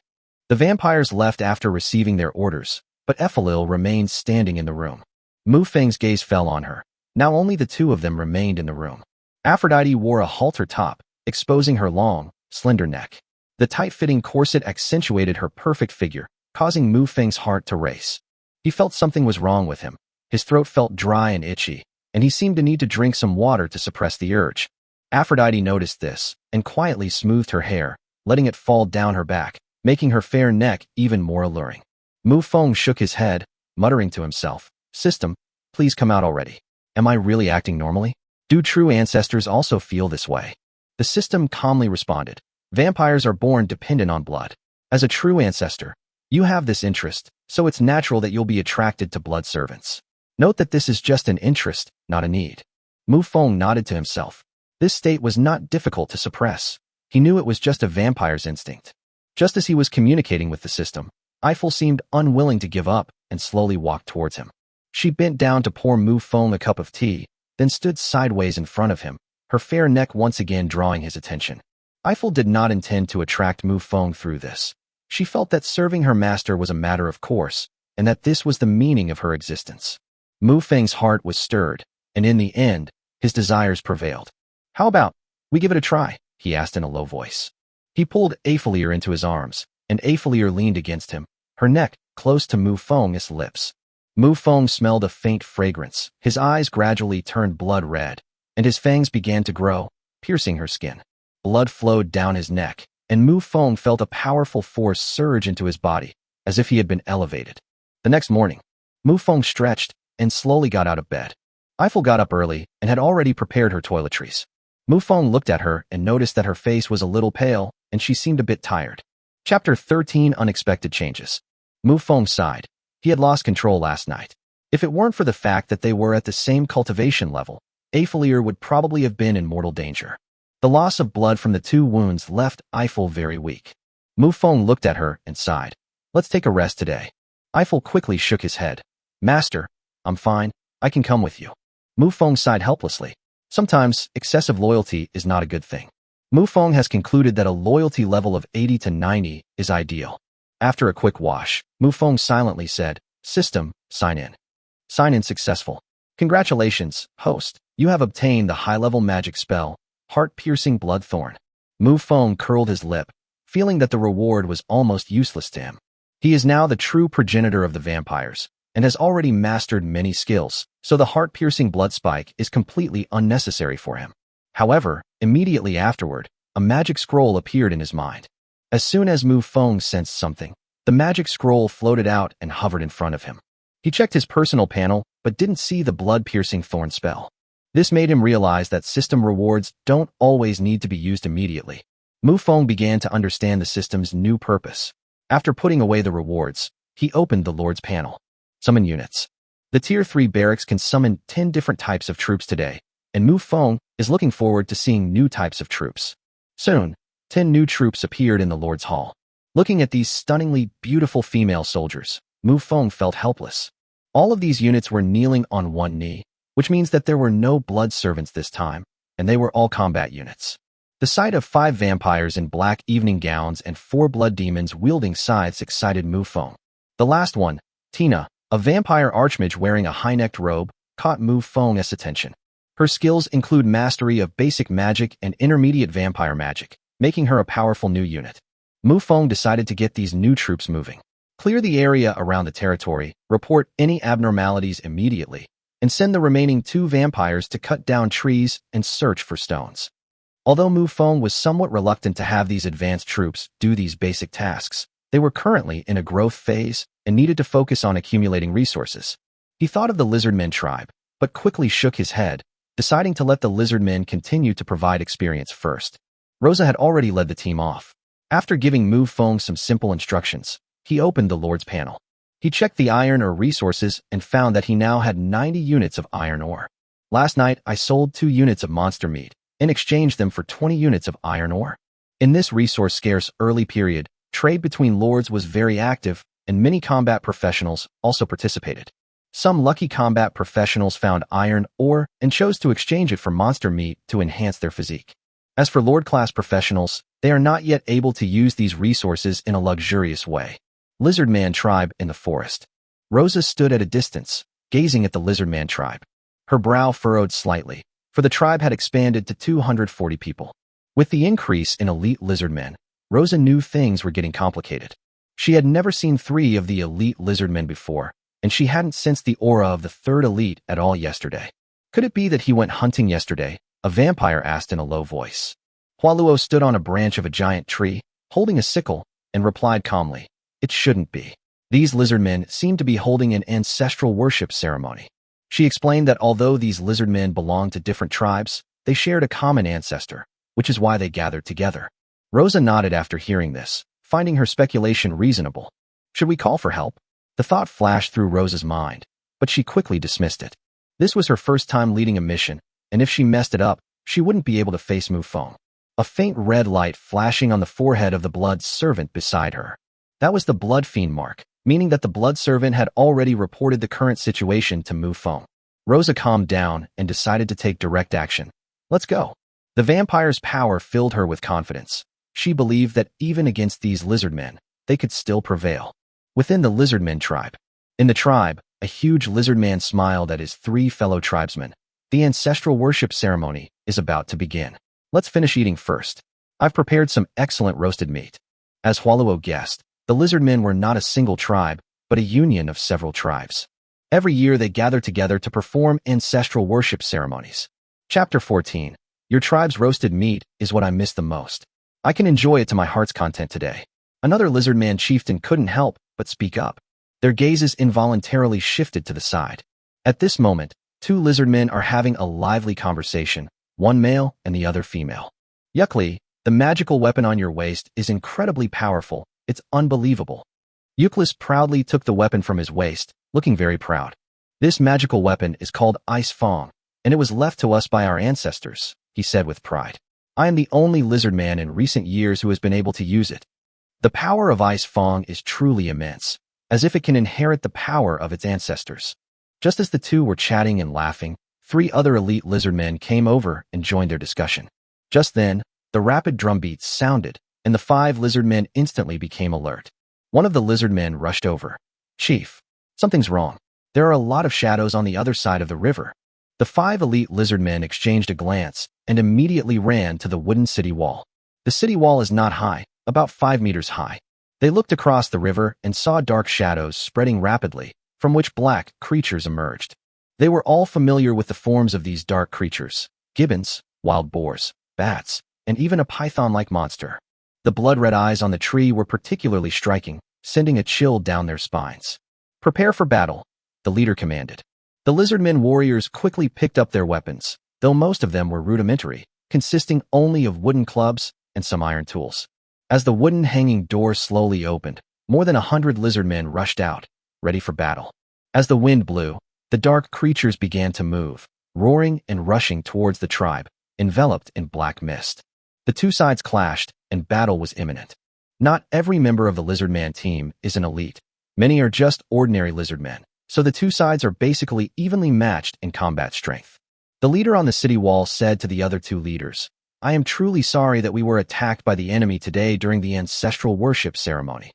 The vampires left after receiving their orders, but Ethelil remained standing in the room. Mufeng's gaze fell on her. Now only the 2 of them remained in the room. Aphrodite wore a halter top, exposing her long, slender neck. The tight-fitting corset accentuated her perfect figure, causing Mufeng's heart to race. He felt something was wrong with him. His throat felt dry and itchy, and he seemed to need to drink some water to suppress the urge. Aphrodite noticed this, and quietly smoothed her hair, letting it fall down her back, making her fair neck even more alluring. Mufong shook his head, muttering to himself, "System, please come out already. Am I really acting normally? Do true ancestors also feel this way?" The system calmly responded, "Vampires are born dependent on blood. As a true ancestor, you have this interest, so it's natural that you'll be attracted to blood servants. Note that this is just an interest, not a need." Mufong nodded to himself. This state was not difficult to suppress. He knew it was just a vampire's instinct. Just as he was communicating with the system, Eiffel seemed unwilling to give up and slowly walked towards him. She bent down to pour Mufong a cup of tea, then stood sideways in front of him, her fair neck once again drawing his attention. Eiffel did not intend to attract Mufong through this. She felt that serving her master was a matter of course, and that this was the meaning of her existence. Mufeng's heart was stirred, and in the end, his desires prevailed. "How about we give it a try?" he asked in a low voice. He pulled Eiffelier into his arms, and Eiffelier leaned against him, her neck close to Mufong's lips. Mufong smelled a faint fragrance. His eyes gradually turned blood red, and his fangs began to grow, piercing her skin. Blood flowed down his neck, and Mufong felt a powerful force surge into his body, as if he had been elevated. The next morning, Mufong stretched and slowly got out of bed. Eiffel got up early and had already prepared her toiletries. Mufong looked at her and noticed that her face was a little pale, and she seemed a bit tired. Chapter 13: Unexpected Changes. Mufong sighed. He had lost control last night. If it weren't for the fact that they were at the same cultivation level, Eiffelier would probably have been in mortal danger. The loss of blood from the 2 wounds left Eiffel very weak. Mufong looked at her and sighed. "Let's take a rest today." Eiffel quickly shook his head. "Master, I'm fine. I can come with you." Mufong sighed helplessly. Sometimes, excessive loyalty is not a good thing. Mufong has concluded that a loyalty level of 80 to 90 is ideal. After a quick wash, Mufong silently said, "System, sign in." "Sign in successful. Congratulations, host. You have obtained the high-level magic spell, Heart-Piercing Bloodthorn." Mufong curled his lip, feeling that the reward was almost useless to him. He is now the true progenitor of the vampires, and has already mastered many skills, so the heart-piercing blood spike is completely unnecessary for him. However, immediately afterward, a magic scroll appeared in his mind. As soon as Mufong sensed something, the magic scroll floated out and hovered in front of him. He checked his personal panel, but didn't see the blood-piercing thorn spell. This made him realize that system rewards don't always need to be used immediately. Mufong began to understand the system's new purpose. After putting away the rewards, he opened the Lord's panel. Summon units. The Tier 3 barracks can summon 10 different types of troops today, and Mufong is looking forward to seeing new types of troops. Soon, 10 new troops appeared in the Lord's Hall. Looking at these stunningly beautiful female soldiers, Mufong felt helpless. All of these units were kneeling on one knee, which means that there were no blood servants this time, and they were all combat units. The sight of 5 vampires in black evening gowns and 4 blood demons wielding scythes excited Mufong. The last one, Tina, a vampire archmage wearing a high-necked robe, caught Mufong's attention. Her skills include mastery of basic magic and intermediate vampire magic, making her a powerful new unit. Mufong decided to get these new troops moving. Clear the area around the territory, report any abnormalities immediately, and send the remaining 2 vampires to cut down trees and search for stones. Although Mufong was somewhat reluctant to have these advanced troops do these basic tasks, they were currently in a growth phase and needed to focus on accumulating resources. He thought of the lizardmen tribe, but quickly shook his head, deciding to let the lizardmen continue to provide experience first. Rosa had already led the team off. After giving Mufong some simple instructions, he opened the Lord's panel. He checked the iron ore resources and found that he now had 90 units of iron ore. Last night, I sold 2 units of monster meat and exchanged them for 20 units of iron ore. In this resource-scarce early period, trade between lords was very active, and many combat professionals also participated. Some lucky combat professionals found iron ore and chose to exchange it for monster meat to enhance their physique. As for lord-class professionals, they are not yet able to use these resources in a luxurious way. Lizardman tribe in the forest. Rosa stood at a distance, gazing at the Lizardman tribe. Her brow furrowed slightly, for the tribe had expanded to 240 people. With the increase in elite lizardmen, Rosa knew things were getting complicated. She had never seen 3 of the elite lizardmen before, and she hadn't sensed the aura of the 3rd elite at all yesterday. Could it be that he went hunting yesterday? A vampire asked in a low voice. Hualuo stood on a branch of a giant tree, holding a sickle, and replied calmly, "It shouldn't be." These lizardmen seemed to be holding an ancestral worship ceremony. She explained that although these lizardmen belonged to different tribes, they shared a common ancestor, which is why they gathered together. Rosa nodded after hearing this, finding her speculation reasonable. Should we call for help? The thought flashed through Rosa's mind, but she quickly dismissed it. This was her first time leading a mission, and if she messed it up, she wouldn't be able to face Mufong. A faint red light flashing on the forehead of the blood servant beside her. That was the blood fiend mark, meaning that the blood servant had already reported the current situation to Mufong. Rosa calmed down and decided to take direct action. Let's go. The vampire's power filled her with confidence. She believed that even against these lizardmen, they could still prevail. Within the lizardmen tribe. In the tribe, a huge lizardman smiled at his 3 fellow tribesmen. The ancestral worship ceremony is about to begin. Let's finish eating first. I've prepared some excellent roasted meat. As Hualuo guessed, the lizardmen were not a single tribe, but a union of several tribes. Every year they gather together to perform ancestral worship ceremonies. Chapter 14. Your tribe's roasted meat is what I miss the most. I can enjoy it to my heart's content today. Another lizardman chieftain couldn't help but speak up. Their gazes involuntarily shifted to the side. At this moment, 2 lizardmen are having a lively conversation, one male and the other female. Yuckly, the magical weapon on your waist is incredibly powerful. It's unbelievable. Euclid proudly took the weapon from his waist, looking very proud. This magical weapon is called Ice Fong, and it was left to us by our ancestors, he said with pride. I am the only lizard man in recent years who has been able to use it. The power of Ice Fong is truly immense, as if it can inherit the power of its ancestors. Just as the 2 were chatting and laughing, 3 other elite lizardmen came over and joined their discussion. Just then, the rapid drumbeats sounded, and the 5 lizardmen instantly became alert. One of the lizardmen rushed over. Chief, something's wrong. There are a lot of shadows on the other side of the river. The 5 elite lizardmen exchanged a glance and immediately ran to the wooden city wall. The city wall is not high, about 5 meters high. They looked across the river and saw dark shadows spreading rapidly, from which black creatures emerged. They were all familiar with the forms of these dark creatures: gibbons, wild boars, bats, and even a python-like monster. The blood-red eyes on the tree were particularly striking, sending a chill down their spines. Prepare for battle, the leader commanded. The lizardmen warriors quickly picked up their weapons, though most of them were rudimentary, consisting only of wooden clubs and some iron tools. As the wooden hanging door slowly opened, more than 100 lizardmen rushed out, ready for battle. As the wind blew, the dark creatures began to move, roaring and rushing towards the tribe, enveloped in black mist. The 2 sides clashed, and battle was imminent. Not every member of the lizardman team is an elite. Many are just ordinary lizardmen, so the two sides are basically evenly matched in combat strength. The leader on the city wall said to the other two leaders, "I am truly sorry that we were attacked by the enemy today during the ancestral worship ceremony."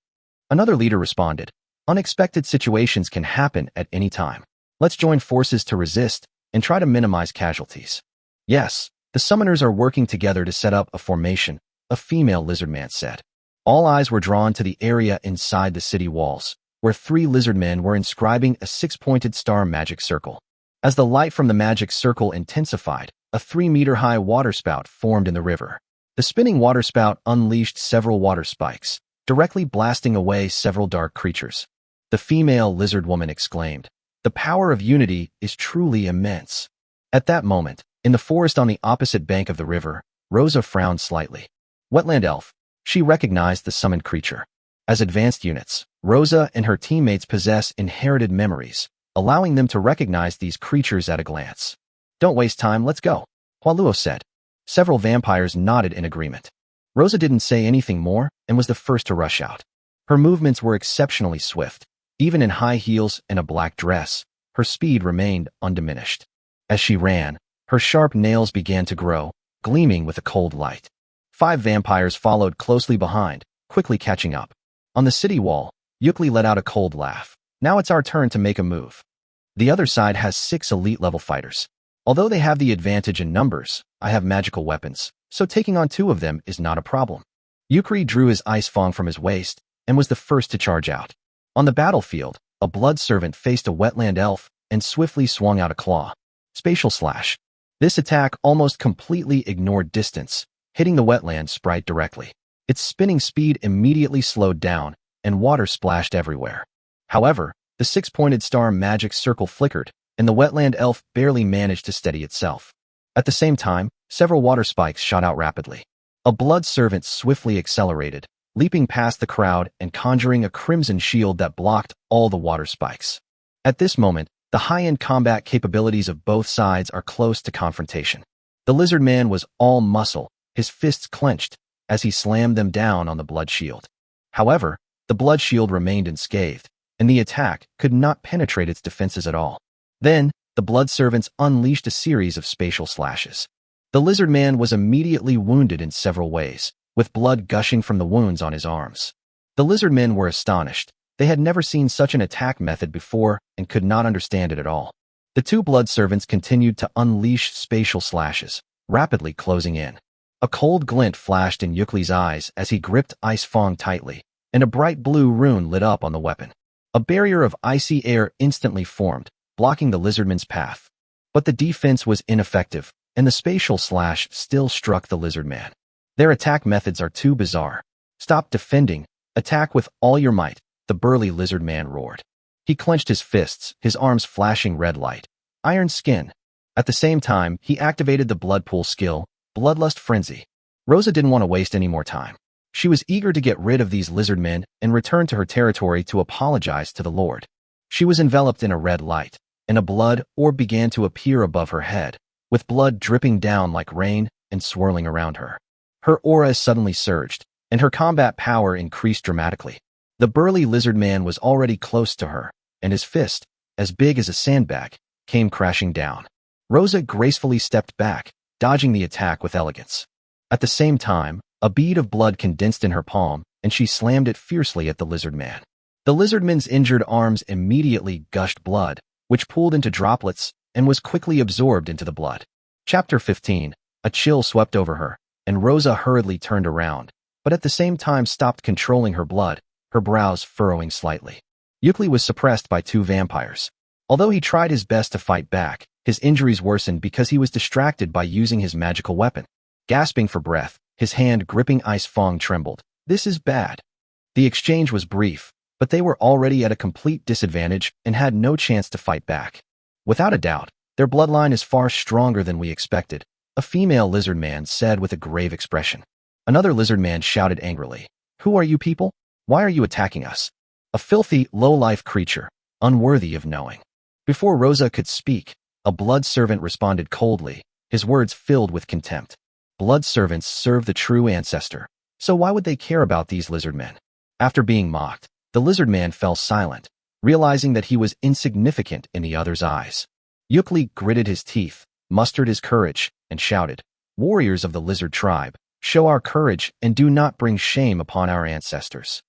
Another leader responded, "Unexpected situations can happen at any time. Let's join forces to resist and try to minimize casualties." "Yes, the summoners are working together to set up a formation," a female lizardman said. All eyes were drawn to the area inside the city walls, where 3 lizardmen were inscribing a 6-pointed star magic circle. As the light from the magic circle intensified, a 3-meter-high waterspout formed in the river. The spinning waterspout unleashed several water spikes, directly blasting away several dark creatures. The female lizard woman exclaimed, "The power of unity is truly immense." At that moment, in the forest on the opposite bank of the river, Rosa frowned slightly. Wetland elf. She recognized the summoned creature. As advanced units, Rosa and her teammates possess inherited memories, allowing them to recognize these creatures at a glance. "Don't waste time, let's go," Hualuo said. Several vampires nodded in agreement. Rosa didn't say anything more and was the first to rush out. Her movements were exceptionally swift. Even in high heels and a black dress, her speed remained undiminished. As she ran, her sharp nails began to grow, gleaming with a cold light. 5 vampires followed closely behind, quickly catching up. On the city wall, Yukli let out a cold laugh. "Now it's our turn to make a move." The other side has 6 elite-level fighters. Although they have the advantage in numbers, I have magical weapons, so taking on 2 of them is not a problem. Yukri drew his ice fong from his waist and was the first to charge out. On the battlefield, a blood servant faced a wetland elf and swiftly swung out a claw. Spatial slash. This attack almost completely ignored distance, hitting the wetland sprite directly. Its spinning speed immediately slowed down, and water splashed everywhere. However, the 6-pointed star magic circle flickered, and the wetland elf barely managed to steady itself. At the same time, several water spikes shot out rapidly. A blood servant swiftly accelerated, leaping past the crowd and conjuring a crimson shield that blocked all the water spikes. At this moment, the high-end combat capabilities of both sides are close to confrontation. The lizard man was all muscle, his fists clenched, as he slammed them down on the blood shield. However, the blood shield remained unscathed, and the attack could not penetrate its defenses at all. Then, the blood servants unleashed a series of spatial slashes. The lizard man was immediately wounded in several ways, with blood gushing from the wounds on his arms. The lizard men were astonished. They had never seen such an attack method before and could not understand it at all. The 2 blood servants continued to unleash spatial slashes, rapidly closing in. A cold glint flashed in Yukli's eyes as he gripped Ice Fong tightly, and a bright blue rune lit up on the weapon. A barrier of icy air instantly formed, blocking the lizardman's path. But the defense was ineffective, and the spatial slash still struck the lizardman. Their attack methods are too bizarre. "Stop defending. Attack with all your might," the burly lizardman roared. He clenched his fists, his arms flashing red light. Iron skin. At the same time, he activated the blood pool skill, Bloodlust Frenzy. Rosa didn't want to waste any more time. She was eager to get rid of these lizardmen and return to her territory to apologize to the Lord. She was enveloped in a red light, and a blood orb began to appear above her head, with blood dripping down like rain and swirling around her. Her aura suddenly surged, and her combat power increased dramatically. The burly lizard man was already close to her, and his fist, as big as a sandbag, came crashing down. Rosa gracefully stepped back, dodging the attack with elegance. At the same time, a bead of blood condensed in her palm, and she slammed it fiercely at the lizard man. The lizardman's injured arms immediately gushed blood, which pooled into droplets and was quickly absorbed into the blood. Chapter 15. A chill swept over her, and Rosa hurriedly turned around, but at the same time stopped controlling her blood, her brows furrowing slightly. Yukli was suppressed by 2 vampires. Although he tried his best to fight back, his injuries worsened because he was distracted by using his magical weapon. Gasping for breath, his hand gripping Ice Fong trembled. "This is bad." The exchange was brief, but they were already at a complete disadvantage and had no chance to fight back. "Without a doubt, their bloodline is far stronger than we expected," a female lizard man said with a grave expression. Another lizard man shouted angrily, "Who are you people? Why are you attacking us?" "A filthy, low-life creature, unworthy of knowing." Before Rosa could speak, a blood servant responded coldly, his words filled with contempt. "Blood servants serve the true ancestor. So why would they care about these lizardmen? After being mocked, the lizardman fell silent, realizing that he was insignificant in the other's eyes. Yukli gritted his teeth, mustered his courage, and shouted, "Warriors of the lizard tribe, show our courage and do not bring shame upon our ancestors."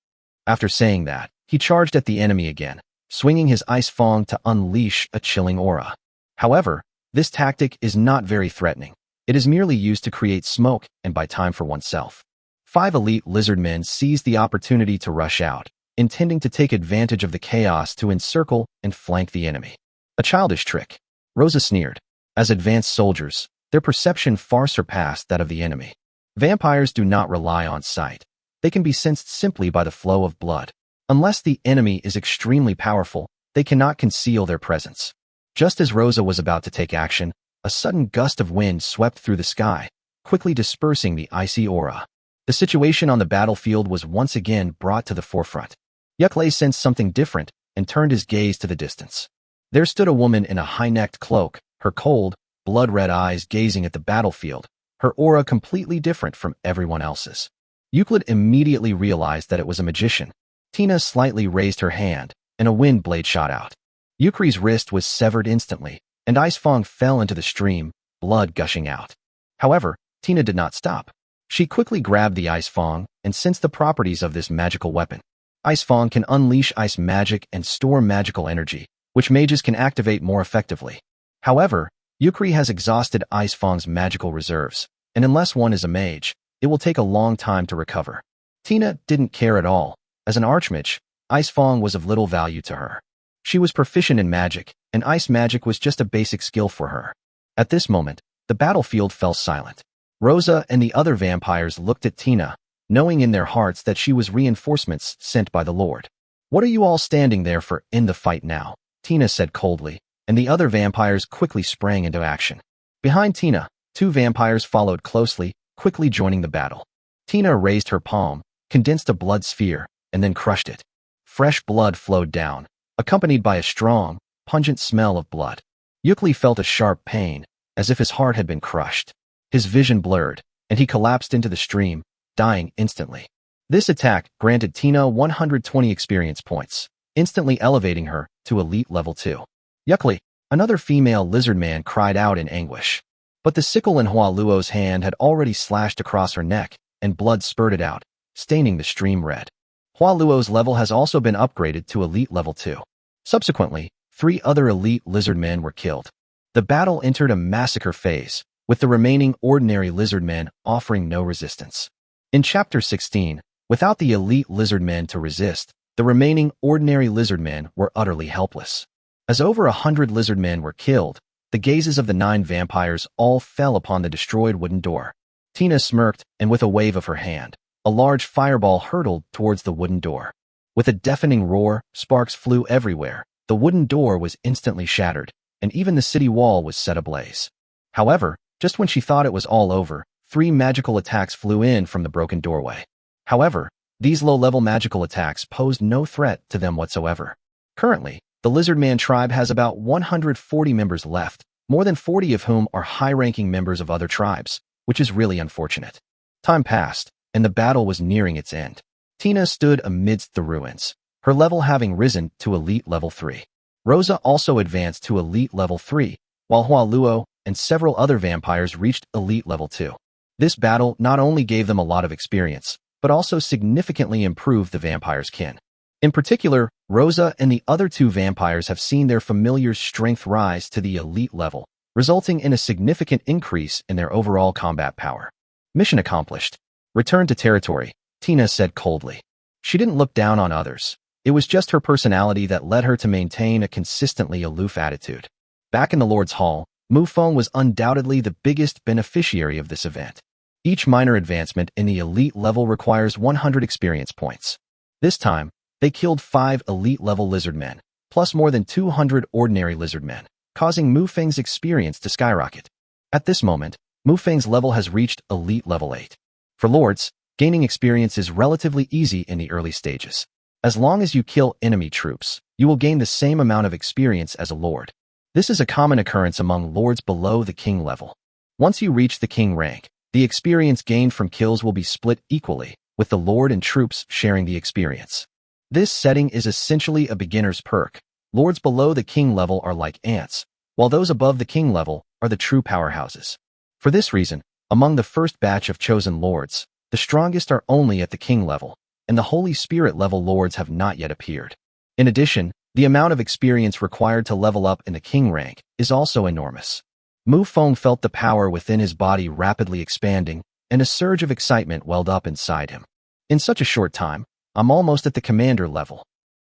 After saying that, he charged at the enemy again, swinging his ice fong to unleash a chilling aura. However, this tactic is not very threatening. It is merely used to create smoke and buy time for oneself. 5 elite lizardmen seized the opportunity to rush out, intending to take advantage of the chaos to encircle and flank the enemy. A childish trick, Rosa sneered. As advanced soldiers, their perception far surpassed that of the enemy. Vampires do not rely on sight. They can be sensed simply by the flow of blood. Unless the enemy is extremely powerful, they cannot conceal their presence. Just as Rosa was about to take action, a sudden gust of wind swept through the sky, quickly dispersing the icy aura. The situation on the battlefield was once again brought to the forefront. Yukli sensed something different and turned his gaze to the distance. There stood a woman in a high-necked cloak, her cold, blood-red eyes gazing at the battlefield, her aura completely different from everyone else's. Euclid immediately realized that it was a magician. Tina slightly raised her hand, and a wind blade shot out. Yukri's wrist was severed instantly, and Ice Fong fell into the stream, blood gushing out. However, Tina did not stop. She quickly grabbed the Ice Fong and sensed the properties of this magical weapon. Ice Fong can unleash ice magic and store magical energy, which mages can activate more effectively. However, Yukri has exhausted Ice Fong's magical reserves, and unless one is a mage, it will take a long time to recover. Tina didn't care at all. As an archmage, Ice Fong was of little value to her. She was proficient in magic, and ice magic was just a basic skill for her. At this moment, the battlefield fell silent. Rosa and the other vampires looked at Tina, knowing in their hearts that she was reinforcements sent by the Lord. "What are you all standing there for? In the fight now," Tina said coldly, and the other vampires quickly sprang into action. Behind Tina, 2 vampires followed closely, quickly joining the battle. Tina raised her palm, condensed a blood sphere, and then crushed it. Fresh blood flowed down, accompanied by a strong, pungent smell of blood. Yukli felt a sharp pain, as if his heart had been crushed. His vision blurred, and he collapsed into the stream, dying instantly. This attack granted Tina 120 experience points, instantly elevating her to elite level 2. Yukli, another female lizardman, cried out in anguish. But the sickle in Hua Luo's hand had already slashed across her neck, and blood spurted out, staining the stream red. Hua Luo's level has also been upgraded to elite level 2. Subsequently, 3 other elite lizardmen were killed. The battle entered a massacre phase, with the remaining ordinary lizardmen offering no resistance. In Chapter 16, without the elite lizardmen to resist, the remaining ordinary lizardmen were utterly helpless. As over 100 lizardmen were killed, the gazes of the 9 vampires all fell upon the destroyed wooden door. Tina smirked, and with a wave of her hand, a large fireball hurtled towards the wooden door. With a deafening roar, sparks flew everywhere. The wooden door was instantly shattered, and even the city wall was set ablaze. However, just when she thought it was all over, 3 magical attacks flew in from the broken doorway. However, these low-level magical attacks posed no threat to them whatsoever. Currently, the Lizardman tribe has about 140 members left, more than 40 of whom are high-ranking members of other tribes, which is really unfortunate. Time passed, and the battle was nearing its end. Tina stood amidst the ruins, her level having risen to elite level 3. Rosa also advanced to elite level 3, while Hua Luo and several other vampires reached elite level 2. This battle not only gave them a lot of experience, but also significantly improved the vampire's kin. In particular, Rosa and the other 2 vampires have seen their familiar's strength rise to the elite level, resulting in a significant increase in their overall combat power. Mission accomplished. Return to territory, Tina said coldly. She didn't look down on others. It was just her personality that led her to maintain a consistently aloof attitude. Back in the Lord's Hall, Mufong was undoubtedly the biggest beneficiary of this event. Each minor advancement in the elite level requires 100 experience points. This time, they killed 5 elite-level lizardmen, plus more than 200 ordinary lizardmen, causing Mufeng's experience to skyrocket. At this moment, Mufeng's level has reached elite level 8. For lords, gaining experience is relatively easy in the early stages. As long as you kill enemy troops, you will gain the same amount of experience as a lord. This is a common occurrence among lords below the king level. Once you reach the king rank, the experience gained from kills will be split equally, with the lord and troops sharing the experience. This setting is essentially a beginner's perk. Lords below the king level are like ants, while those above the king level are the true powerhouses. For this reason, among the first batch of chosen lords, the strongest are only at the king level, and the Holy Spirit level lords have not yet appeared. In addition, the amount of experience required to level up in the king rank is also enormous. Mufong felt the power within his body rapidly expanding, and a surge of excitement welled up inside him. In such a short time, I'm almost at the commander level.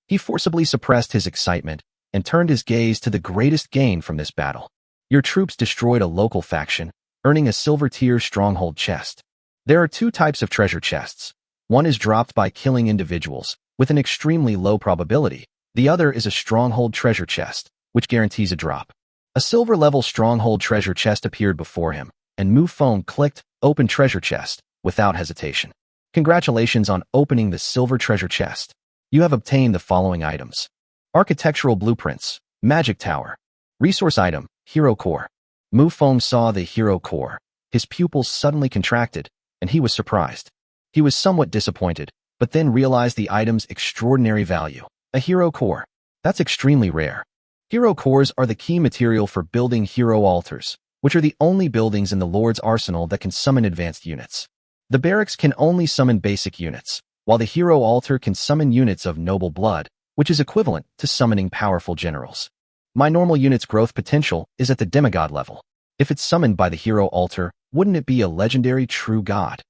He forcibly suppressed his excitement and turned his gaze to the greatest gain from this battle. Your troops destroyed a local faction, earning a silver tier stronghold chest. There are two types of treasure chests. One is dropped by killing individuals, with an extremely low probability. The other is a stronghold treasure chest, which guarantees a drop. A silver-level stronghold treasure chest appeared before him, and Mufong clicked Open Treasure Chest without hesitation. Congratulations on opening the silver treasure chest. You have obtained the following items: Architectural Blueprints, Magic Tower. Resource item, Hero Core. Mufong saw the Hero Core. His pupils suddenly contracted, and he was surprised. He was somewhat disappointed, but then realized the item's extraordinary value. A Hero Core. That's extremely rare. Hero Cores are the key material for building hero altars, which are the only buildings in the Lord's arsenal that can summon advanced units. The Barracks can only summon basic units, while the Hero Altar can summon units of noble blood, which is equivalent to summoning powerful generals. My normal unit's growth potential is at the demigod level. If it's summoned by the Hero Altar, wouldn't it be a legendary true god?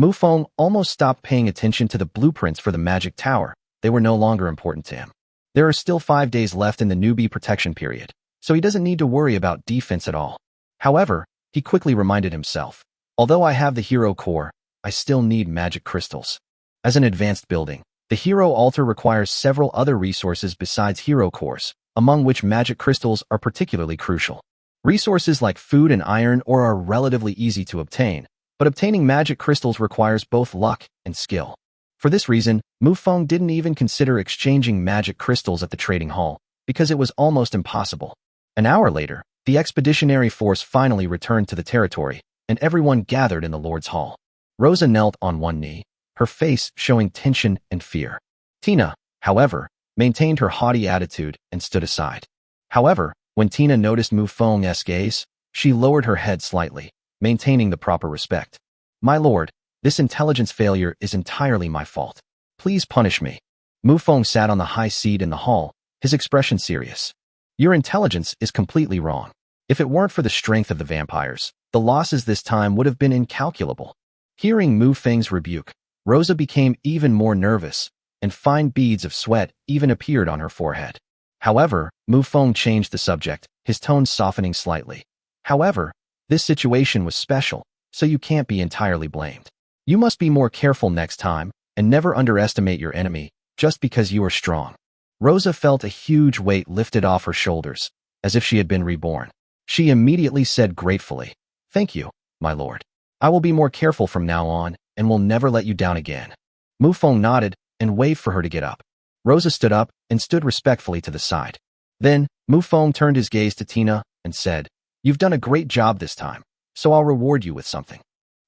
Mufong almost stopped paying attention to the blueprints for the magic tower. They were no longer important to him. There are still 5 days left in the newbie protection period, so he doesn't need to worry about defense at all. However, he quickly reminded himself, although I have the Hero Core, I still need magic crystals. As an advanced building, the Hero Altar requires several other resources besides Hero Cores, among which magic crystals are particularly crucial. Resources like food and iron ore are relatively easy to obtain, but obtaining magic crystals requires both luck and skill. For this reason, Mufong didn't even consider exchanging magic crystals at the trading hall, because it was almost impossible. An hour later, the expeditionary force finally returned to the territory, and everyone gathered in the Lord's Hall. Rosa knelt on one knee, her face showing tension and fear. Tina, however, maintained her haughty attitude and stood aside. However, when Tina noticed Mufong's gaze, she lowered her head slightly, maintaining the proper respect. My lord, this intelligence failure is entirely my fault. Please punish me. Mufong sat on the high seat in the hall, his expression serious. Your intelligence is completely wrong. If it weren't for the strength of the vampires, the losses this time would have been incalculable. Hearing Mufong's rebuke, Rosa became even more nervous, and fine beads of sweat even appeared on her forehead. However, Mufong changed the subject, his tone softening slightly. However, this situation was special, so you can't be entirely blamed. You must be more careful next time, and never underestimate your enemy, just because you are strong. Rosa felt a huge weight lifted off her shoulders, as if she had been reborn. She immediately said gratefully, Thank you, my lord. I will be more careful from now on, and will never let you down again. Mufong nodded, and waved for her to get up. Rosa stood up, and stood respectfully to the side. Then, Mufong turned his gaze to Tina, and said, You've done a great job this time, so I'll reward you with something.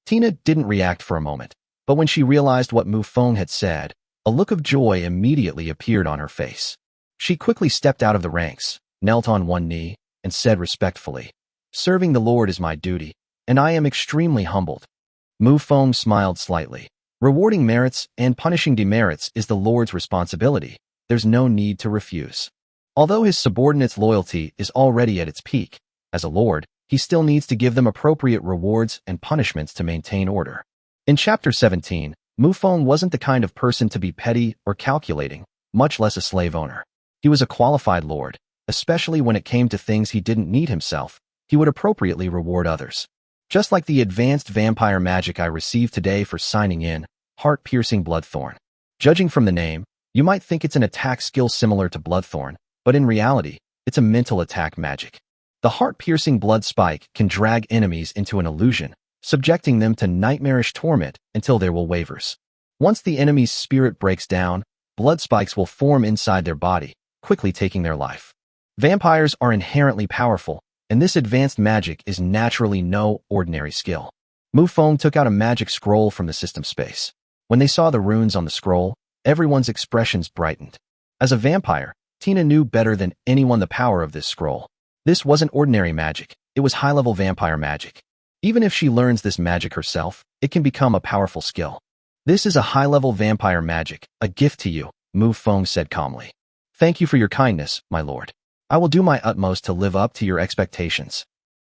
Tina didn't react for a moment, but when she realized what Mufong had said, a look of joy immediately appeared on her face. She quickly stepped out of the ranks, knelt on one knee, and said respectfully, Serving the Lord is my duty, and I am extremely humbled. Mufong smiled slightly. Rewarding merits and punishing demerits is the Lord's responsibility. There's no need to refuse. Although his subordinates' loyalty is already at its peak, as a lord, he still needs to give them appropriate rewards and punishments to maintain order. In Chapter 17, Mufong wasn't the kind of person to be petty or calculating, much less a slave owner. He was a qualified lord, especially when it came to things he didn't need himself. He would appropriately reward others. Just like the advanced vampire magic I received today for signing in, Heart-Piercing Bloodthorn. Judging from the name, you might think it's an attack skill similar to Bloodthorn, but in reality, it's a mental attack magic. The heart-piercing blood spike can drag enemies into an illusion, subjecting them to nightmarish torment until their will wavers. Once the enemy's spirit breaks down, blood spikes will form inside their body, quickly taking their life. Vampires are inherently powerful, and this advanced magic is naturally no ordinary skill. Mufong took out a magic scroll from the system space. When they saw the runes on the scroll, everyone's expressions brightened. As a vampire, Tina knew better than anyone the power of this scroll. This wasn't ordinary magic, it was high-level vampire magic. Even if she learns this magic herself, it can become a powerful skill. This is a high-level vampire magic, a gift to you, Mufong said calmly. Thank you for your kindness, my lord. I will do my utmost to live up to your expectations.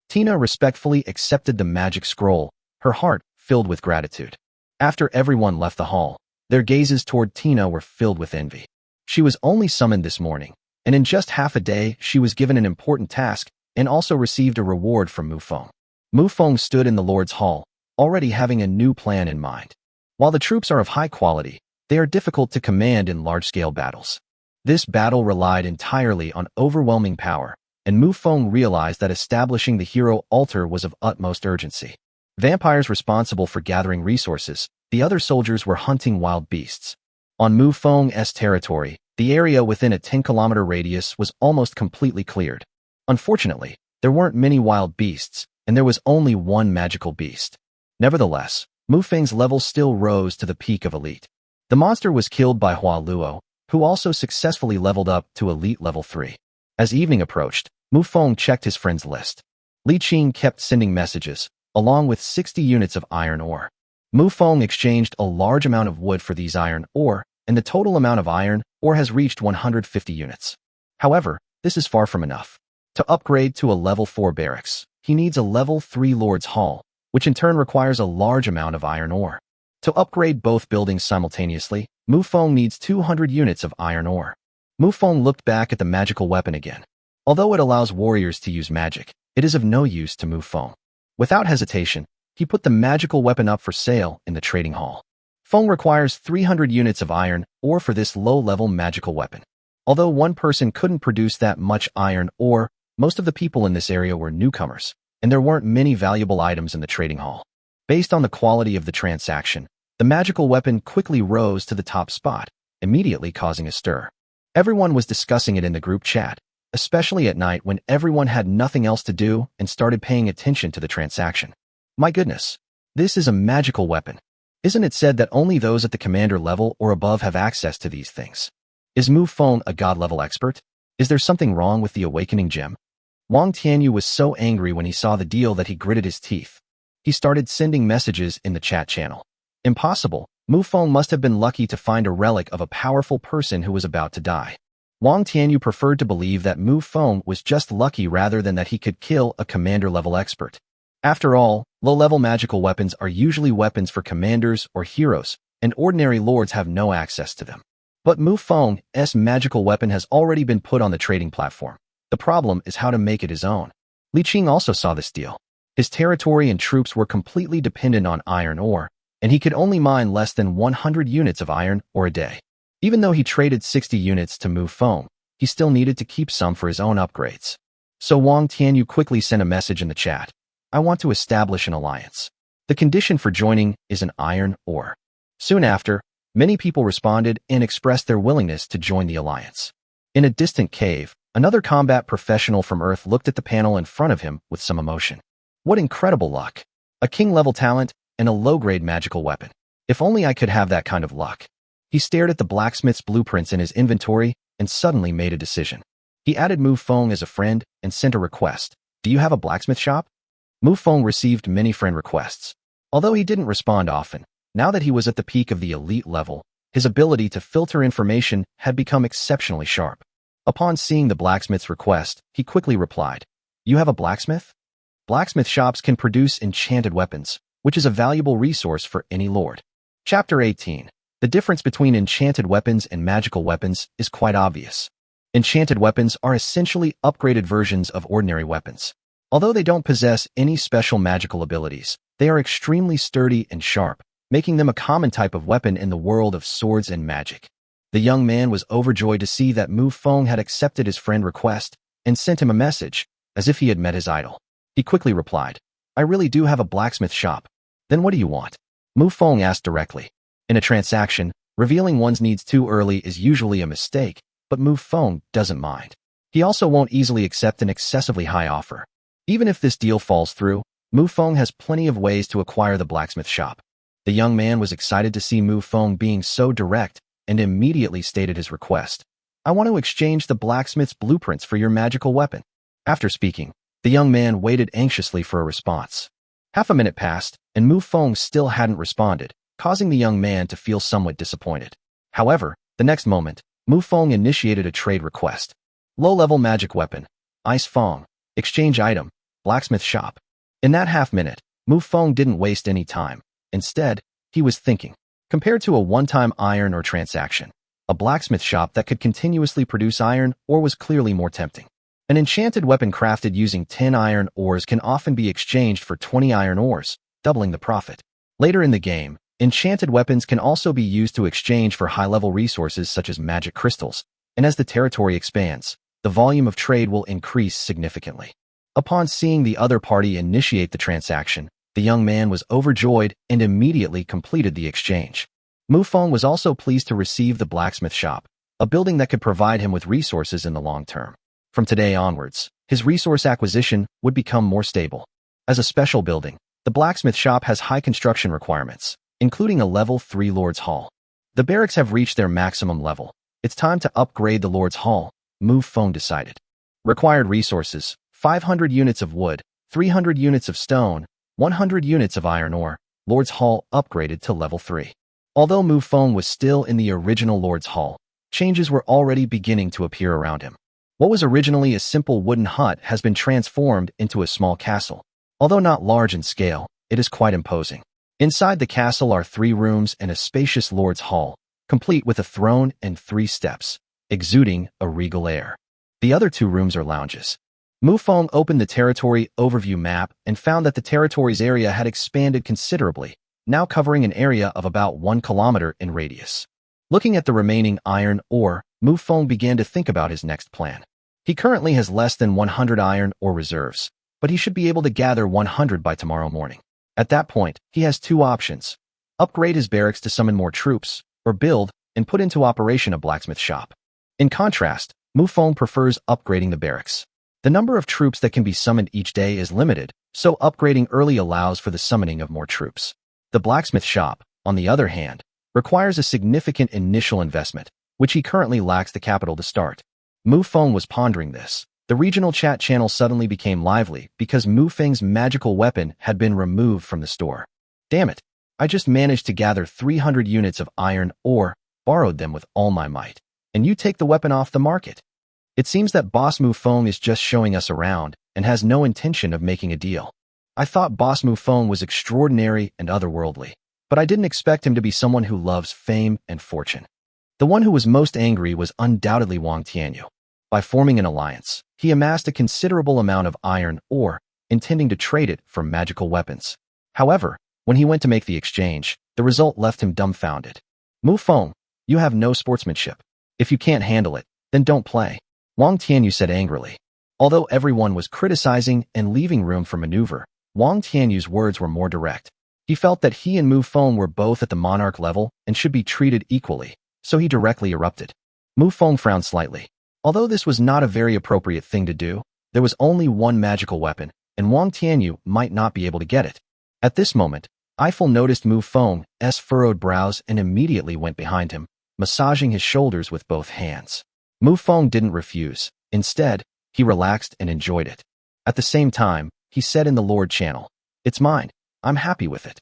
Tina respectfully accepted the magic scroll, her heart filled with gratitude. After everyone left the hall, their gazes toward Tina were filled with envy. She was only summoned this morning, and in just half a day she was given an important task and also received a reward from Mufong. Mufong stood in the Lord's Hall, already having a new plan in mind. While the troops are of high quality, they are difficult to command in large-scale battles. This battle relied entirely on overwhelming power, and Mufong realized that establishing the hero altar was of utmost urgency. Vampires responsible for gathering resources, the other soldiers were hunting wild beasts. On Mufong's territory, the area within a 10-kilometer radius was almost completely cleared. Unfortunately, there weren't many wild beasts, and there was only one magical beast. Nevertheless, Mufong's level still rose to the peak of elite. The monster was killed by Hua Luo, who also successfully leveled up to elite level 3. As evening approached, Mufong checked his friends' list. Li Qing kept sending messages, along with 60 units of iron ore. Mufong exchanged a large amount of wood for these iron ore, and the total amount of iron ore has reached 150 units. However, this is far from enough. To upgrade to a level 4 barracks, he needs a level 3 Lord's Hall, which in turn requires a large amount of iron ore. To upgrade both buildings simultaneously, Mufong needs 200 units of iron ore. Mufong looked back at the magical weapon again. Although it allows warriors to use magic, it is of no use to Mufong. Without hesitation, he put the magical weapon up for sale in the trading hall. Feng requires 300 units of iron ore for this low-level magical weapon. Although one person couldn't produce that much iron ore, most of the people in this area were newcomers, and there weren't many valuable items in the trading hall. Based on the quality of the transaction, the magical weapon quickly rose to the top spot, immediately causing a stir. Everyone was discussing it in the group chat, especially at night when everyone had nothing else to do and started paying attention to the transaction. My goodness, this is a magical weapon. Isn't it said that only those at the commander level or above have access to these things? Is Mufong a god-level expert? Is there something wrong with the awakening gem? Wang Tianyu was so angry when he saw the deal that he gritted his teeth. He started sending messages in the chat channel. Impossible. Mufong must have been lucky to find a relic of a powerful person who was about to die. Wang Tianyu preferred to believe that Mufong was just lucky rather than that he could kill a commander-level expert. After all, low-level magical weapons are usually weapons for commanders or heroes, and ordinary lords have no access to them. But Mufong's magical weapon has already been put on the trading platform. The problem is how to make it his own. Li Qing also saw this deal. His territory and troops were completely dependent on iron ore, and he could only mine less than 100 units of iron ore a day. Even though he traded 60 units to Mufong, he still needed to keep some for his own upgrades. So Wang Tianyu quickly sent a message in the chat. I want to establish an alliance. The condition for joining is an iron ore. Soon after, many people responded and expressed their willingness to join the alliance. In a distant cave, another combat professional from Earth looked at the panel in front of him with some emotion. What incredible luck! A king-level talent and a low-grade magical weapon. If only I could have that kind of luck. He stared at the blacksmith's blueprints in his inventory and suddenly made a decision. He added Mufong as a friend and sent a request. Do you have a blacksmith shop? Mufong received many friend requests. Although he didn't respond often, now that he was at the peak of the elite level, his ability to filter information had become exceptionally sharp. Upon seeing the blacksmith's request, he quickly replied, You have a blacksmith? Blacksmith shops can produce enchanted weapons, which is a valuable resource for any lord. Chapter 18. The difference between enchanted weapons and magical weapons is quite obvious. Enchanted weapons are essentially upgraded versions of ordinary weapons. Although they don't possess any special magical abilities, they are extremely sturdy and sharp, making them a common type of weapon in the world of swords and magic. The young man was overjoyed to see that Mufong had accepted his friend request and sent him a message, as if he had met his idol. He quickly replied, I really do have a blacksmith shop. Then what do you want? Mufong asked directly. In a transaction, revealing one's needs too early is usually a mistake, but Mufong doesn't mind. He also won't easily accept an excessively high offer. Even if this deal falls through, Mufong has plenty of ways to acquire the blacksmith shop. The young man was excited to see Mufong being so direct and immediately stated his request. I want to exchange the blacksmith's blueprints for your magical weapon. After speaking, the young man waited anxiously for a response. Half a minute passed, and Mufong still hadn't responded, causing the young man to feel somewhat disappointed. However, the next moment, Mufong initiated a trade request. Low-level magic weapon, Ice Fong, exchange item, blacksmith shop. In that half-minute, Mufong didn't waste any time. Instead, he was thinking. Compared to a one-time iron or transaction, a blacksmith shop that could continuously produce iron ore was clearly more tempting. An enchanted weapon crafted using 10 iron ores can often be exchanged for 20 iron ores, doubling the profit. Later in the game, enchanted weapons can also be used to exchange for high-level resources such as magic crystals, and as the territory expands, the volume of trade will increase significantly. Upon seeing the other party initiate the transaction, the young man was overjoyed and immediately completed the exchange. Mufong was also pleased to receive the blacksmith shop, a building that could provide him with resources in the long term. From today onwards, his resource acquisition would become more stable. As a special building, the blacksmith shop has high construction requirements, including a level 3 Lord's Hall. The barracks have reached their maximum level. It's time to upgrade the Lord's Hall, Mufong decided. Required resources: 500 units of wood, 300 units of stone, 100 units of iron ore. Lord's Hall upgraded to level 3. Although Mufong was still in the original Lord's Hall, changes were already beginning to appear around him. What was originally a simple wooden hut has been transformed into a small castle. Although not large in scale, it is quite imposing. Inside the castle are 3 rooms and a spacious Lord's Hall, complete with a throne and 3 steps, exuding a regal air. The other 2 rooms are lounges. Mufong opened the territory overview map and found that the territory's area had expanded considerably, now covering an area of about 1 kilometer in radius. Looking at the remaining iron ore, Mufong began to think about his next plan. He currently has less than 100 iron ore reserves, but he should be able to gather 100 by tomorrow morning. At that point, he has 2 options: upgrade his barracks to summon more troops, or build and put into operation a blacksmith shop. In contrast, Mufong prefers upgrading the barracks. The number of troops that can be summoned each day is limited, so upgrading early allows for the summoning of more troops. The blacksmith shop, on the other hand, requires a significant initial investment, which he currently lacks the capital to start. Mufong was pondering this. The regional chat channel suddenly became lively because Mufeng's magical weapon had been removed from the store. Damn it, I just managed to gather 300 units of iron ore, borrowed them with all my might, and you take the weapon off the market. It seems that Boss Mufong is just showing us around and has no intention of making a deal. I thought Boss Mufong was extraordinary and otherworldly, but I didn't expect him to be someone who loves fame and fortune. The one who was most angry was undoubtedly Wang Tianyu. By forming an alliance, he amassed a considerable amount of iron ore, intending to trade it for magical weapons. However, when he went to make the exchange, the result left him dumbfounded. Mufong, you have no sportsmanship. If you can't handle it, then don't play, Wang Tianyu said angrily. Although everyone was criticizing and leaving room for maneuver, Wang Tianyu's words were more direct. He felt that he and Mufong were both at the monarch level and should be treated equally, so he directly erupted. Mufong frowned slightly. Although this was not a very appropriate thing to do, there was only one magical weapon, and Wang Tianyu might not be able to get it. At this moment, Eiffel noticed Mufong's furrowed brows and immediately went behind him, massaging his shoulders with both hands. Mufong didn't refuse. Instead, he relaxed and enjoyed it. At the same time, he said in the Lord channel, "It's mine. I'm happy with it.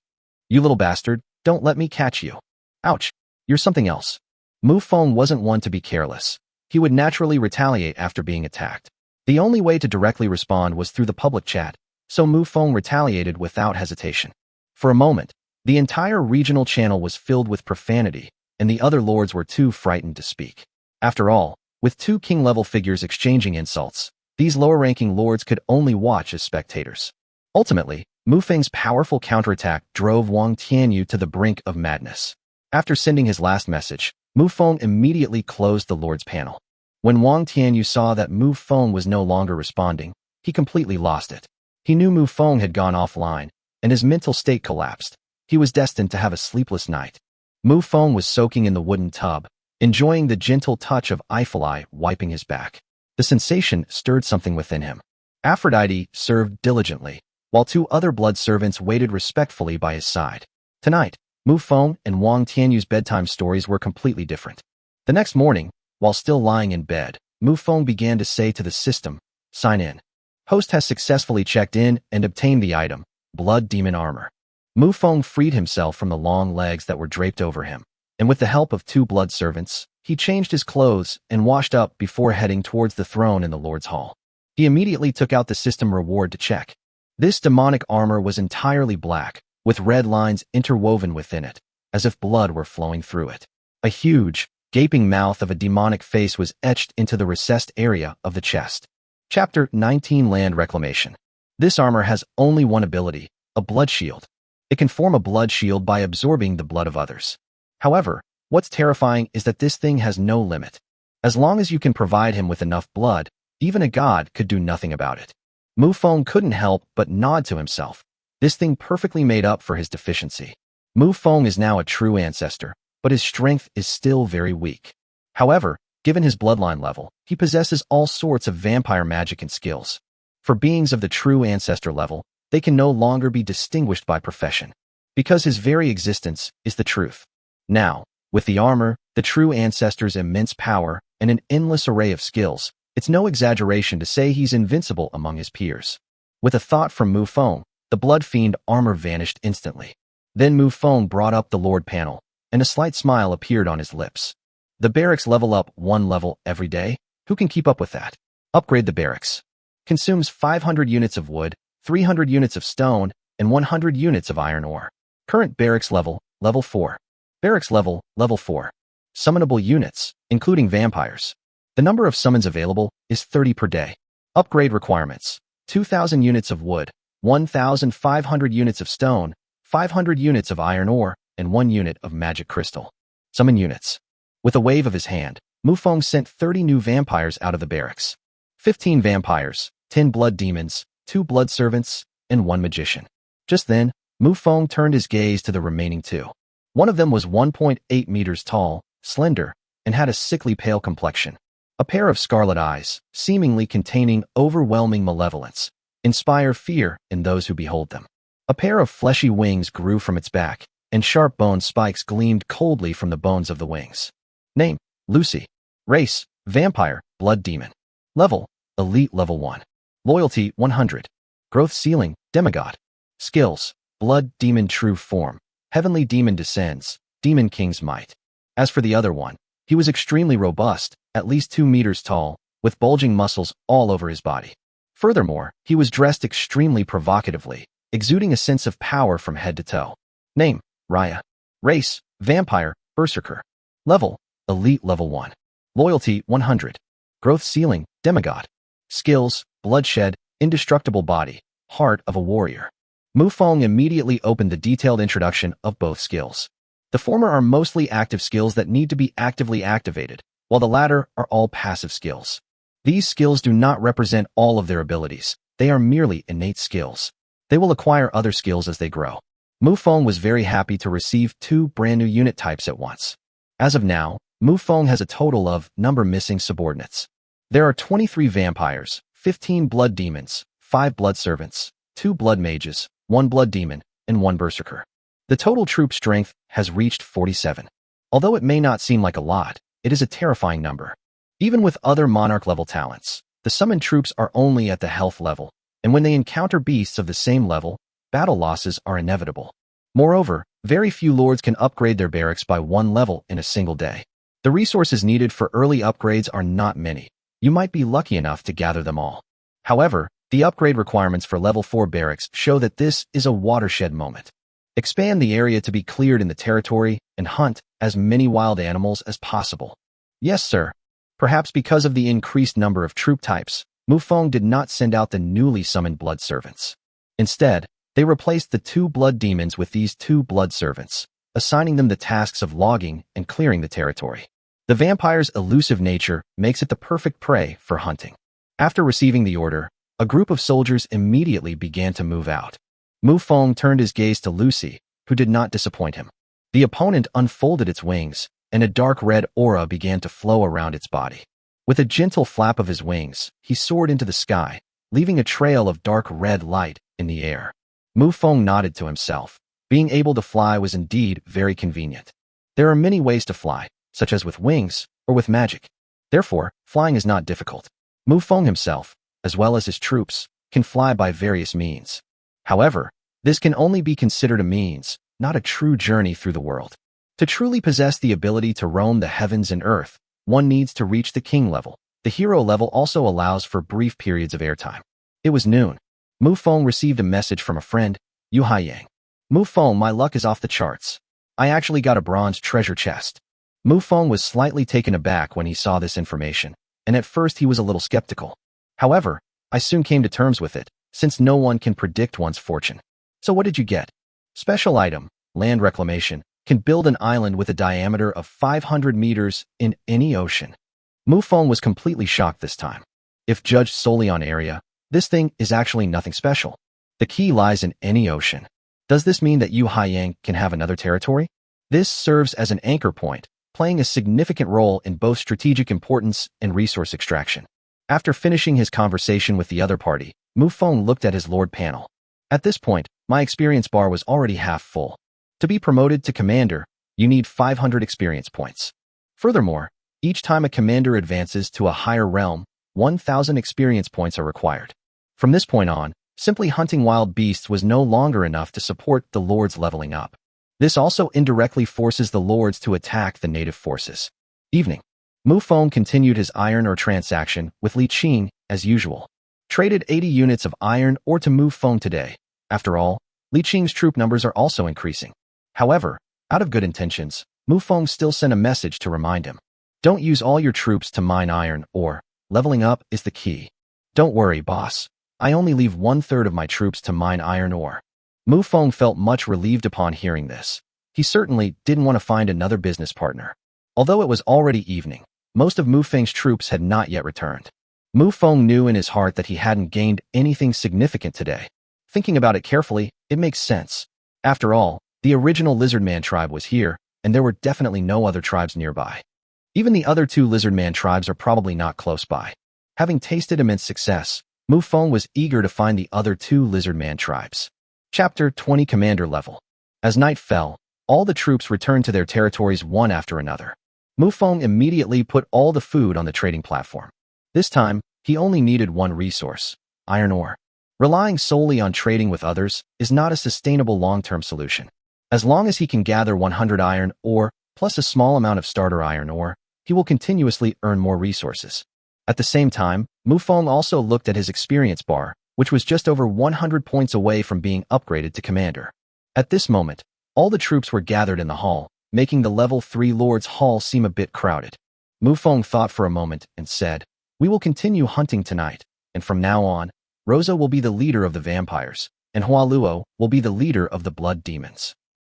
You little bastard, don't let me catch you. Ouch, you're something else." Mufong wasn't one to be careless. He would naturally retaliate after being attacked. The only way to directly respond was through the public chat, so Mufong retaliated without hesitation. For a moment, the entire regional channel was filled with profanity, and the other lords were too frightened to speak. After all, with 2 king-level figures exchanging insults, these lower-ranking lords could only watch as spectators. Ultimately, Mufeng's powerful counterattack drove Wang Tianyu to the brink of madness. After sending his last message, Mufong immediately closed the Lord's panel. When Wang Tianyu saw that Mufong was no longer responding, he completely lost it. He knew Mufong had gone offline, and his mental state collapsed. He was destined to have a sleepless night. Mufong was soaking in the wooden tub, enjoying the gentle touch of Eiffel Eye wiping his back. The sensation stirred something within him. Aphrodite served diligently, while 2 other blood servants waited respectfully by his side. Tonight, Mufong and Wang Tianyu's bedtime stories were completely different. The next morning, while still lying in bed, Mufong began to say to the system, "Sign in. Host has successfully checked in and obtained the item, Blood Demon Armor." Mufong freed himself from the long legs that were draped over him, and with the help of 2 blood servants, he changed his clothes and washed up before heading towards the throne in the Lord's Hall. He immediately took out the system reward to check. This demonic armor was entirely black, with red lines interwoven within it, as if blood were flowing through it. A huge, gaping mouth of a demonic face was etched into the recessed area of the chest. Chapter 19 Land Reclamation. This armor has only one ability, a blood shield. It can form a blood shield by absorbing the blood of others. However, what's terrifying is that this thing has no limit. As long as you can provide him with enough blood, even a god could do nothing about it. Mufong couldn't help but nod to himself. This thing perfectly made up for his deficiency. Mufong is now a true ancestor, but his strength is still very weak. However, given his bloodline level, he possesses all sorts of vampire magic and skills. For beings of the true ancestor level, they can no longer be distinguished by profession, because his very existence is the truth. Now, with the armor, the true ancestor's immense power, and an endless array of skills, it's no exaggeration to say he's invincible among his peers. With a thought from Mufong, the Blood Fiend armor vanished instantly. Then Mufong brought up the Lord panel, and a slight smile appeared on his lips. The barracks level up 1 level every day? Who can keep up with that? Upgrade the barracks. Consumes 500 units of wood, 300 units of stone, and 100 units of iron ore. Current barracks level, level 4. Barracks level, level 4. Summonable units, including vampires. The number of summons available is 30 per day. Upgrade requirements: 2,000 units of wood, 1,500 units of stone, 500 units of iron ore, and 1 unit of magic crystal. Summon units. With a wave of his hand, Mufong sent 30 new vampires out of the barracks. 15 vampires, 10 blood demons, 2 blood servants, and 1 magician. Just then, Mufong turned his gaze to the remaining 2. One of them was 1.8 meters tall, slender, and had a sickly pale complexion. A pair of scarlet eyes, seemingly containing overwhelming malevolence, inspire fear in those who behold them. A pair of fleshy wings grew from its back, and sharp bone spikes gleamed coldly from the bones of the wings. Name: Lucy. Race: Vampire, Blood Demon. Level: Elite Level 1. Loyalty: 100. Growth Ceiling: Demigod. Skills: Blood Demon True Form. Heavenly Demon Descends. Demon King's Might. As for the other one, he was extremely robust, at least 2 meters tall, with bulging muscles all over his body. Furthermore, he was dressed extremely provocatively, exuding a sense of power from head to toe. Name: Raya. Race: Vampire, Berserker. Level: Elite Level 1. Loyalty: 100. Growth Ceiling: Demigod. Skills: Bloodshed, Indestructible Body, Heart of a Warrior. Mufong immediately opened the detailed introduction of both skills. The former are mostly active skills that need to be actively activated, while the latter are all passive skills. These skills do not represent all of their abilities. They are merely innate skills. They will acquire other skills as they grow. Mufong was very happy to receive 2 brand new unit types at once. As of now, Mufong has a total of number missing subordinates. There are 23 vampires, 15 blood demons, 5 blood servants, 2 blood mages, 1 blood demon, and 1 berserker. The total troop strength has reached 47. Although it may not seem like a lot, it is a terrifying number. Even with other monarch-level talents, the summoned troops are only at the health level, and when they encounter beasts of the same level, battle losses are inevitable. Moreover, very few lords can upgrade their barracks by 1 level in a single day. The resources needed for early upgrades are not many. You might be lucky enough to gather them all. However, the upgrade requirements for level 4 barracks show that this is a watershed moment. Expand the area to be cleared in the territory and hunt as many wild animals as possible. Yes, sir. Perhaps because of the increased number of troop types, Mufong did not send out the newly summoned blood servants. Instead, they replaced the 2 blood demons with these 2 blood servants, assigning them the tasks of logging and clearing the territory. The vampire's elusive nature makes it the perfect prey for hunting. After receiving the order, a group of soldiers immediately began to move out. Mufong turned his gaze to Lucy, who did not disappoint him. The opponent unfolded its wings, and a dark red aura began to flow around its body. With a gentle flap of his wings, he soared into the sky, leaving a trail of dark red light in the air. Mufong nodded to himself, Being able to fly was indeed very convenient. There are many ways to fly, such as with wings or with magic. Therefore, flying is not difficult. Mufong himself, as well as his troops, can fly by various means. However, this can only be considered a means, not a true journey through the world. To truly possess the ability to roam the heavens and earth, one needs to reach the king level. The hero level also allows for brief periods of airtime. It was noon. Mufong received a message from a friend, Yu Haiyang. Mufong, my luck is off the charts. I actually got a bronze treasure chest. Mufong was slightly taken aback when he saw this information, and at first he was a little skeptical. However, I soon came to terms with it, since no one can predict one's fortune. So what did you get? Special item, land reclamation, can build an island with a diameter of 500 meters in any ocean. Mufong was completely shocked this time. If judged solely on area, this thing is actually nothing special. The key lies in any ocean. Does this mean that Yu Haiyang can have another territory? This serves as an anchor point, playing a significant role in both strategic importance and resource extraction. After finishing his conversation with the other party, Mufong looked at his lord panel. At this point, my experience bar was already half full. To be promoted to commander, you need 500 experience points. Furthermore, each time a commander advances to a higher realm, 1,000 experience points are required. From this point on, simply hunting wild beasts was no longer enough to support the lords leveling up. This also indirectly forces the lords to attack the native forces. Evening. Mufong continued his iron ore transaction with Li Qing as usual. Traded 80 units of iron ore to Mufong today. After all, Li Qing's troop numbers are also increasing. However, out of good intentions, Mufong still sent a message to remind him. Don't use all your troops to mine iron ore. Leveling up is the key. Don't worry, boss. I only leave 1/3 of my troops to mine iron ore. Mufong felt much relieved upon hearing this. He certainly didn't want to find another business partner. Although it was already evening, most of Mufeng's troops had not yet returned. Mufong knew in his heart that he hadn't gained anything significant today. Thinking about it carefully, it makes sense. After all, the original lizardman tribe was here, and there were definitely no other tribes nearby. Even the other two lizardman tribes are probably not close by. Having tasted immense success, Mufong was eager to find the other two lizardman tribes. Chapter 20 Commander Level. As night fell, all the troops returned to their territories one after another. Mufong immediately put all the food on the trading platform. This time, he only needed one resource, iron ore. Relying solely on trading with others is not a sustainable long-term solution. As long as he can gather 100 iron ore, plus a small amount of starter iron ore, he will continuously earn more resources. At the same time, Mufong also looked at his experience bar, which was just over 100 points away from being upgraded to commander. At this moment, all the troops were gathered in the hall, making the level 3 Lord's Hall seem a bit crowded. Mufong thought for a moment and said, "We will continue hunting tonight, and from now on, Rosa will be the leader of the vampires, and Hualuo will be the leader of the blood demons."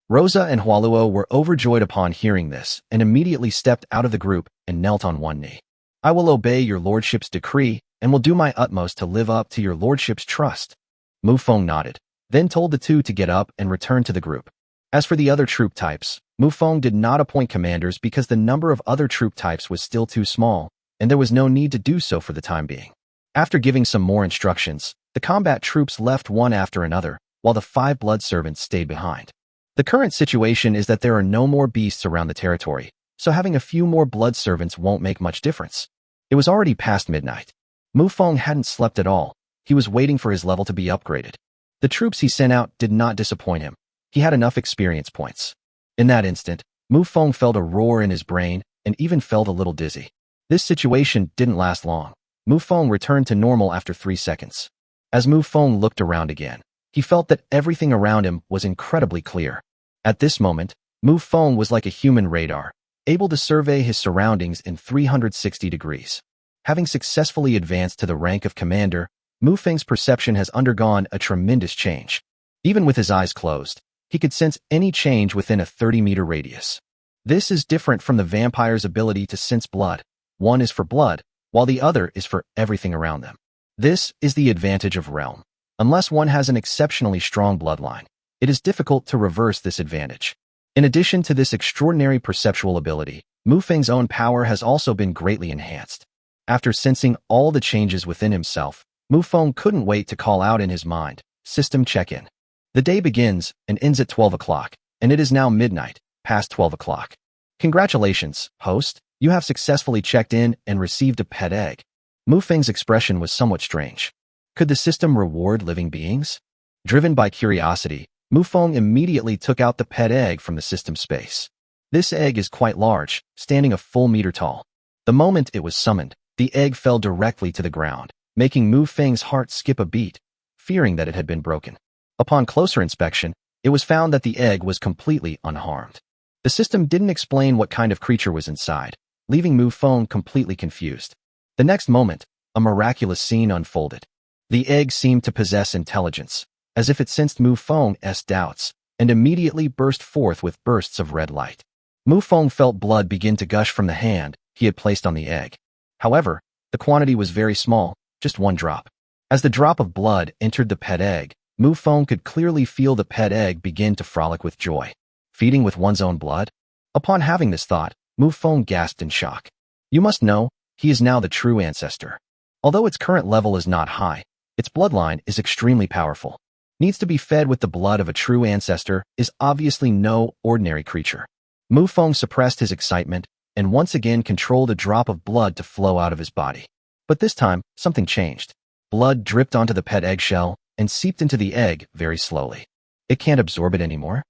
Rosa and Hualuo were overjoyed upon hearing this and immediately stepped out of the group and knelt on one knee. "I will obey your lordship's decree and will do my utmost to live up to your lordship's trust." Mufong nodded, then told the two to get up and return to the group. As for the other troop types, Mufong did not appoint commanders because the number of other troop types was still too small, and there was no need to do so for the time being. After giving some more instructions, the combat troops left one after another, while the 5 blood servants stayed behind. The current situation is that there are no more beasts around the territory, so having a few more blood servants won't make much difference. It was already past midnight. Mufong hadn't slept at all. He was waiting for his level to be upgraded. The troops he sent out did not disappoint him. He had enough experience points. In that instant, Mufong felt a roar in his brain and even felt a little dizzy. This situation didn't last long. Mufong returned to normal after 3 seconds. As Mufong looked around again, he felt that everything around him was incredibly clear. At this moment, Mufong was like a human radar, able to survey his surroundings in 360 degrees. Having successfully advanced to the rank of commander, Mufeng's perception has undergone a tremendous change. Even with his eyes closed, he could sense any change within a 30-meter radius. This is different from the vampire's ability to sense blood. One is for blood, while the other is for everything around them. This is the advantage of realm. Unless one has an exceptionally strong bloodline, it is difficult to reverse this advantage. In addition to this extraordinary perceptual ability, Mufeng's own power has also been greatly enhanced. After sensing all the changes within himself, Mufong couldn't wait to call out in his mind, "System check-in." The day begins and ends at 12 o'clock, and it is now midnight, past 12 o'clock. Congratulations, host. You have successfully checked in and received a pet egg. Mufeng's expression was somewhat strange. Could the system reward living beings? Driven by curiosity, Mufong immediately took out the pet egg from the system space. This egg is quite large, standing a full meter tall. The moment it was summoned, the egg fell directly to the ground, making Mufeng's heart skip a beat, fearing that it had been broken. Upon closer inspection, it was found that the egg was completely unharmed. The system didn't explain what kind of creature was inside, leaving Mufong completely confused. The next moment, a miraculous scene unfolded. The egg seemed to possess intelligence, as if it sensed Mufong's doubts, and immediately burst forth with bursts of red light. Mufong felt blood begin to gush from the hand he had placed on the egg. However, the quantity was very small, just one drop. As the drop of blood entered the pet egg, Mufong could clearly feel the pet egg begin to frolic with joy. Feeding with one's own blood? Upon having this thought, Mufong gasped in shock. You must know, he is now the true ancestor. Although its current level is not high, its bloodline is extremely powerful. Needs to be fed with the blood of a true ancestor is obviously no ordinary creature. Mufong suppressed his excitement and once again controlled a drop of blood to flow out of his body. But this time, something changed. Blood dripped onto the pet eggshell and seeped into the egg very slowly. It can't absorb it anymore?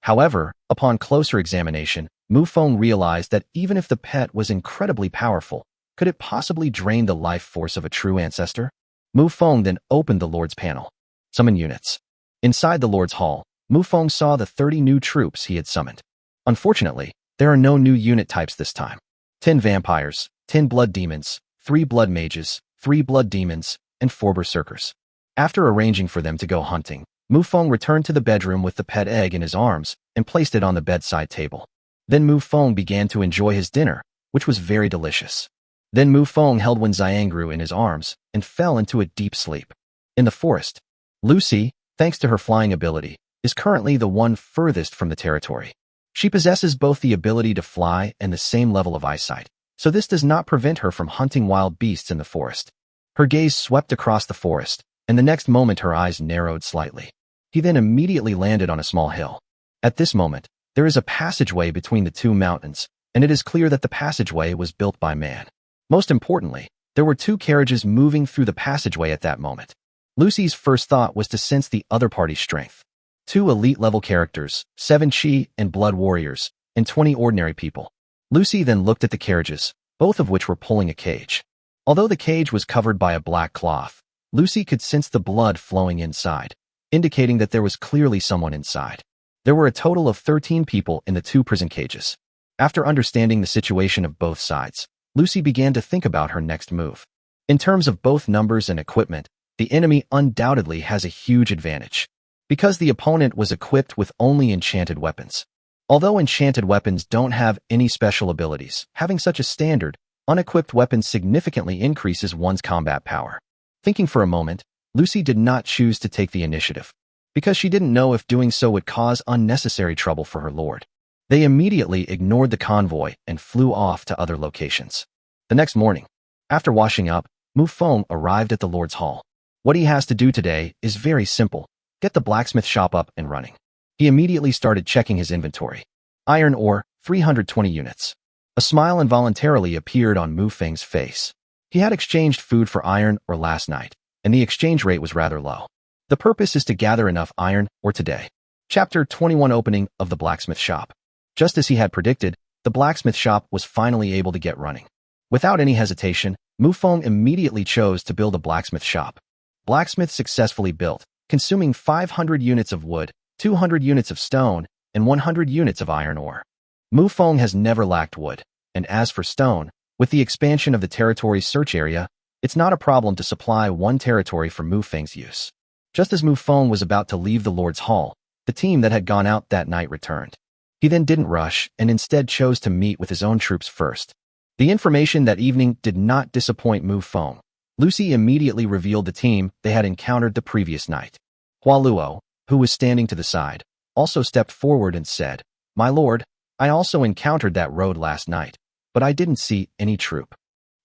However, upon closer examination, Mufong realized that even if the pet was incredibly powerful, could it possibly drain the life force of a true ancestor? Mufong then opened the Lord's panel. Summon units. Inside the Lord's hall, Mufong saw the 30 new troops he had summoned. Unfortunately, there are no new unit types this time. 10 vampires, 10 blood demons, 3 blood mages, 3 blood demons, and 4 berserkers. After arranging for them to go hunting, Mufong returned to the bedroom with the pet egg in his arms and placed it on the bedside table. Then Mufong began to enjoy his dinner, which was very delicious. Then Mufong held Wen Xiangru in his arms and fell into a deep sleep. In the forest, Lucy, thanks to her flying ability, is currently the one furthest from the territory. She possesses both the ability to fly and the same level of eyesight, so this does not prevent her from hunting wild beasts in the forest. Her gaze swept across the forest, and the next moment her eyes narrowed slightly. He then immediately landed on a small hill. At this moment, there is a passageway between the two mountains, and it is clear that the passageway was built by man. Most importantly, there were 2 carriages moving through the passageway at that moment. Lucy's first thought was to sense the other party's strength. 2 elite-level characters, 7 chi and blood warriors, and 20 ordinary people. Lucy then looked at the carriages, both of which were pulling a cage. Although the cage was covered by a black cloth, Lucy could sense the blood flowing inside, indicating that there was clearly someone inside. There were a total of 13 people in the 2 prison cages. After understanding the situation of both sides, Lucy began to think about her next move. In terms of both numbers and equipment, the enemy undoubtedly has a huge advantage, because the opponent was equipped with only enchanted weapons. Although enchanted weapons don't have any special abilities, having such a standard, unequipped weapons significantly increases one's combat power. Thinking for a moment, Lucy did not choose to take the initiative, because she didn't know if doing so would cause unnecessary trouble for her lord. They immediately ignored the convoy and flew off to other locations. The next morning, after washing up, Mufong arrived at the Lord's Hall. What he has to do today is very simple: get the blacksmith shop up and running. He immediately started checking his inventory. Iron ore, 320 units. A smile involuntarily appeared on Mufeng's face. He had exchanged food for iron ore last night, and the exchange rate was rather low. The purpose is to gather enough iron ore today. Chapter 21: Opening of the Blacksmith Shop. Just as he had predicted, the blacksmith shop was finally able to get running. Without any hesitation, Mufong immediately chose to build a blacksmith shop. Blacksmith successfully built, consuming 500 units of wood, 200 units of stone, and 100 units of iron ore. Mufong has never lacked wood, and as for stone, with the expansion of the territory's search area, it's not a problem to supply one territory for Mufeng's use. Just as Mufong was about to leave the Lord's Hall, the team that had gone out that night returned. He then didn't rush and instead chose to meet with his own troops first. The information that evening did not disappoint Mufong. Lucy immediately revealed the team they had encountered the previous night. Hua Luo, who was standing to the side, also stepped forward and said, "My lord, I also encountered that road last night, but I didn't see any troop."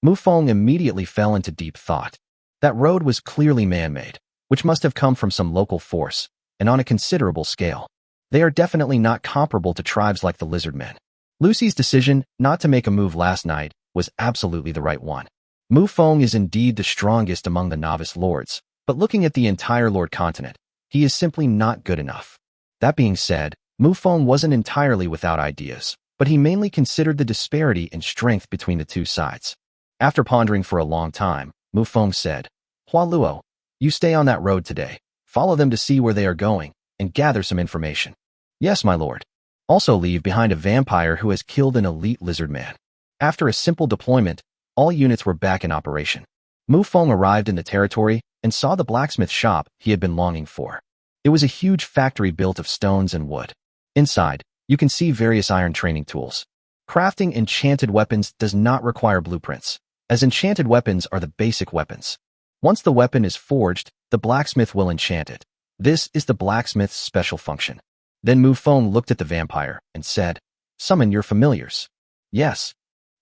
Mufong immediately fell into deep thought. That road was clearly man-made, which must have come from some local force, and on a considerable scale. They are definitely not comparable to tribes like the lizardmen. Lucy's decision not to make a move last night was absolutely the right one. Mufong is indeed the strongest among the novice lords, but looking at the entire Lord continent, he is simply not good enough. That being said, Mufong wasn't entirely without ideas, but he mainly considered the disparity in strength between the two sides. After pondering for a long time, Mufong said, "Hua Luo, you stay on that road today, follow them to see where they are going, and gather some information." "Yes, my lord." "Also leave behind a vampire who has killed an elite lizardman." After a simple deployment, all units were back in operation. Mufong arrived in the territory and saw the blacksmith shop he had been longing for. It was a huge factory built of stones and wood. Inside, you can see various iron training tools. Crafting enchanted weapons does not require blueprints, as enchanted weapons are the basic weapons. Once the weapon is forged, the blacksmith will enchant it. This is the blacksmith's special function. Then Mufong looked at the vampire and said, "Summon your familiars." "Yes."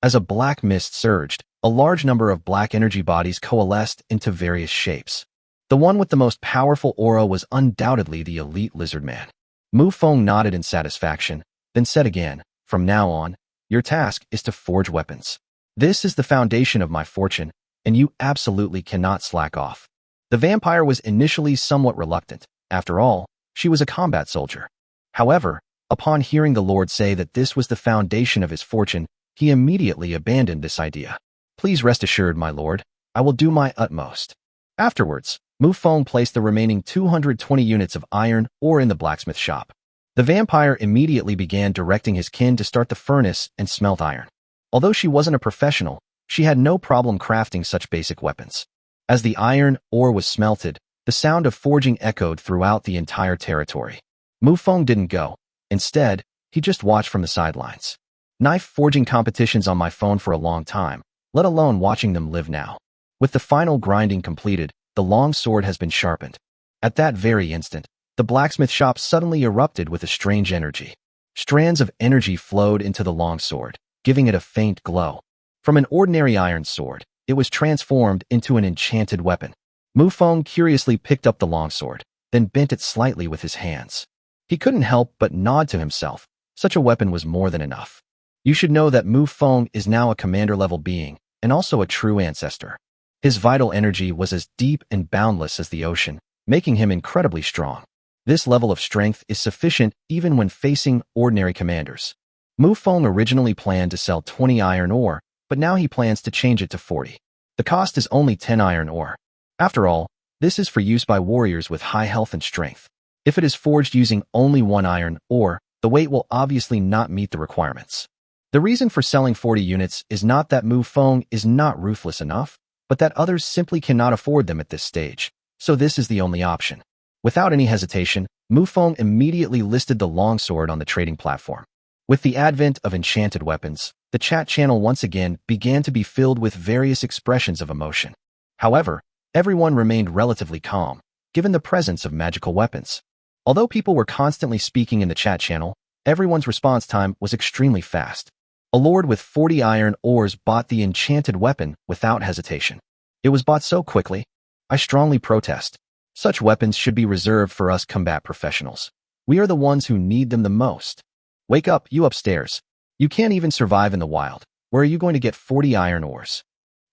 As a black mist surged, a large number of black energy bodies coalesced into various shapes. The one with the most powerful aura was undoubtedly the elite lizardman. Mufong nodded in satisfaction, then said again, "From now on, your task is to forge weapons. This is the foundation of my fortune, and you absolutely cannot slack off." The vampire was initially somewhat reluctant. After all, she was a combat soldier. However, upon hearing the Lord say that this was the foundation of his fortune, he immediately abandoned this idea. "Please rest assured, my lord, I will do my utmost." Afterwards, Mufong placed the remaining 220 units of iron ore in the blacksmith shop. The vampire immediately began directing his kin to start the furnace and smelt iron. Although she wasn't a professional, she had no problem crafting such basic weapons. As the iron ore was smelted, the sound of forging echoed throughout the entire territory. Mufong didn't go. Instead, he just watched from the sidelines. Knife forging competitions on my phone for a long time, let alone watching them live now. With the final grinding completed, the long sword has been sharpened. At that very instant, the blacksmith shop suddenly erupted with a strange energy. Strands of energy flowed into the long sword, giving it a faint glow. From an ordinary iron sword, it was transformed into an enchanted weapon. Mufong curiously picked up the longsword, then bent it slightly with his hands. He couldn't help but nod to himself. Such a weapon was more than enough. You should know that Mufong is now a commander-level being, and also a true ancestor. His vital energy was as deep and boundless as the ocean, making him incredibly strong. This level of strength is sufficient even when facing ordinary commanders. Mufong originally planned to sell 20 iron ore, but now he plans to change it to 40. The cost is only 10 iron ore. After all, this is for use by warriors with high health and strength. If it is forged using only 1 iron ore, the weight will obviously not meet the requirements. The reason for selling 40 units is not that Mufong is not ruthless enough, but that others simply cannot afford them at this stage, so this is the only option. Without any hesitation, Mufong immediately listed the longsword on the trading platform. With the advent of enchanted weapons, the chat channel once again began to be filled with various expressions of emotion. However, everyone remained relatively calm, given the presence of magical weapons. Although people were constantly speaking in the chat channel, everyone's response time was extremely fast. A lord with 40 iron ores bought the enchanted weapon without hesitation. It was bought so quickly. I strongly protest. Such weapons should be reserved for us combat professionals. We are the ones who need them the most. Wake up, you upstairs. You can't even survive in the wild. Where are you going to get 40 iron ores?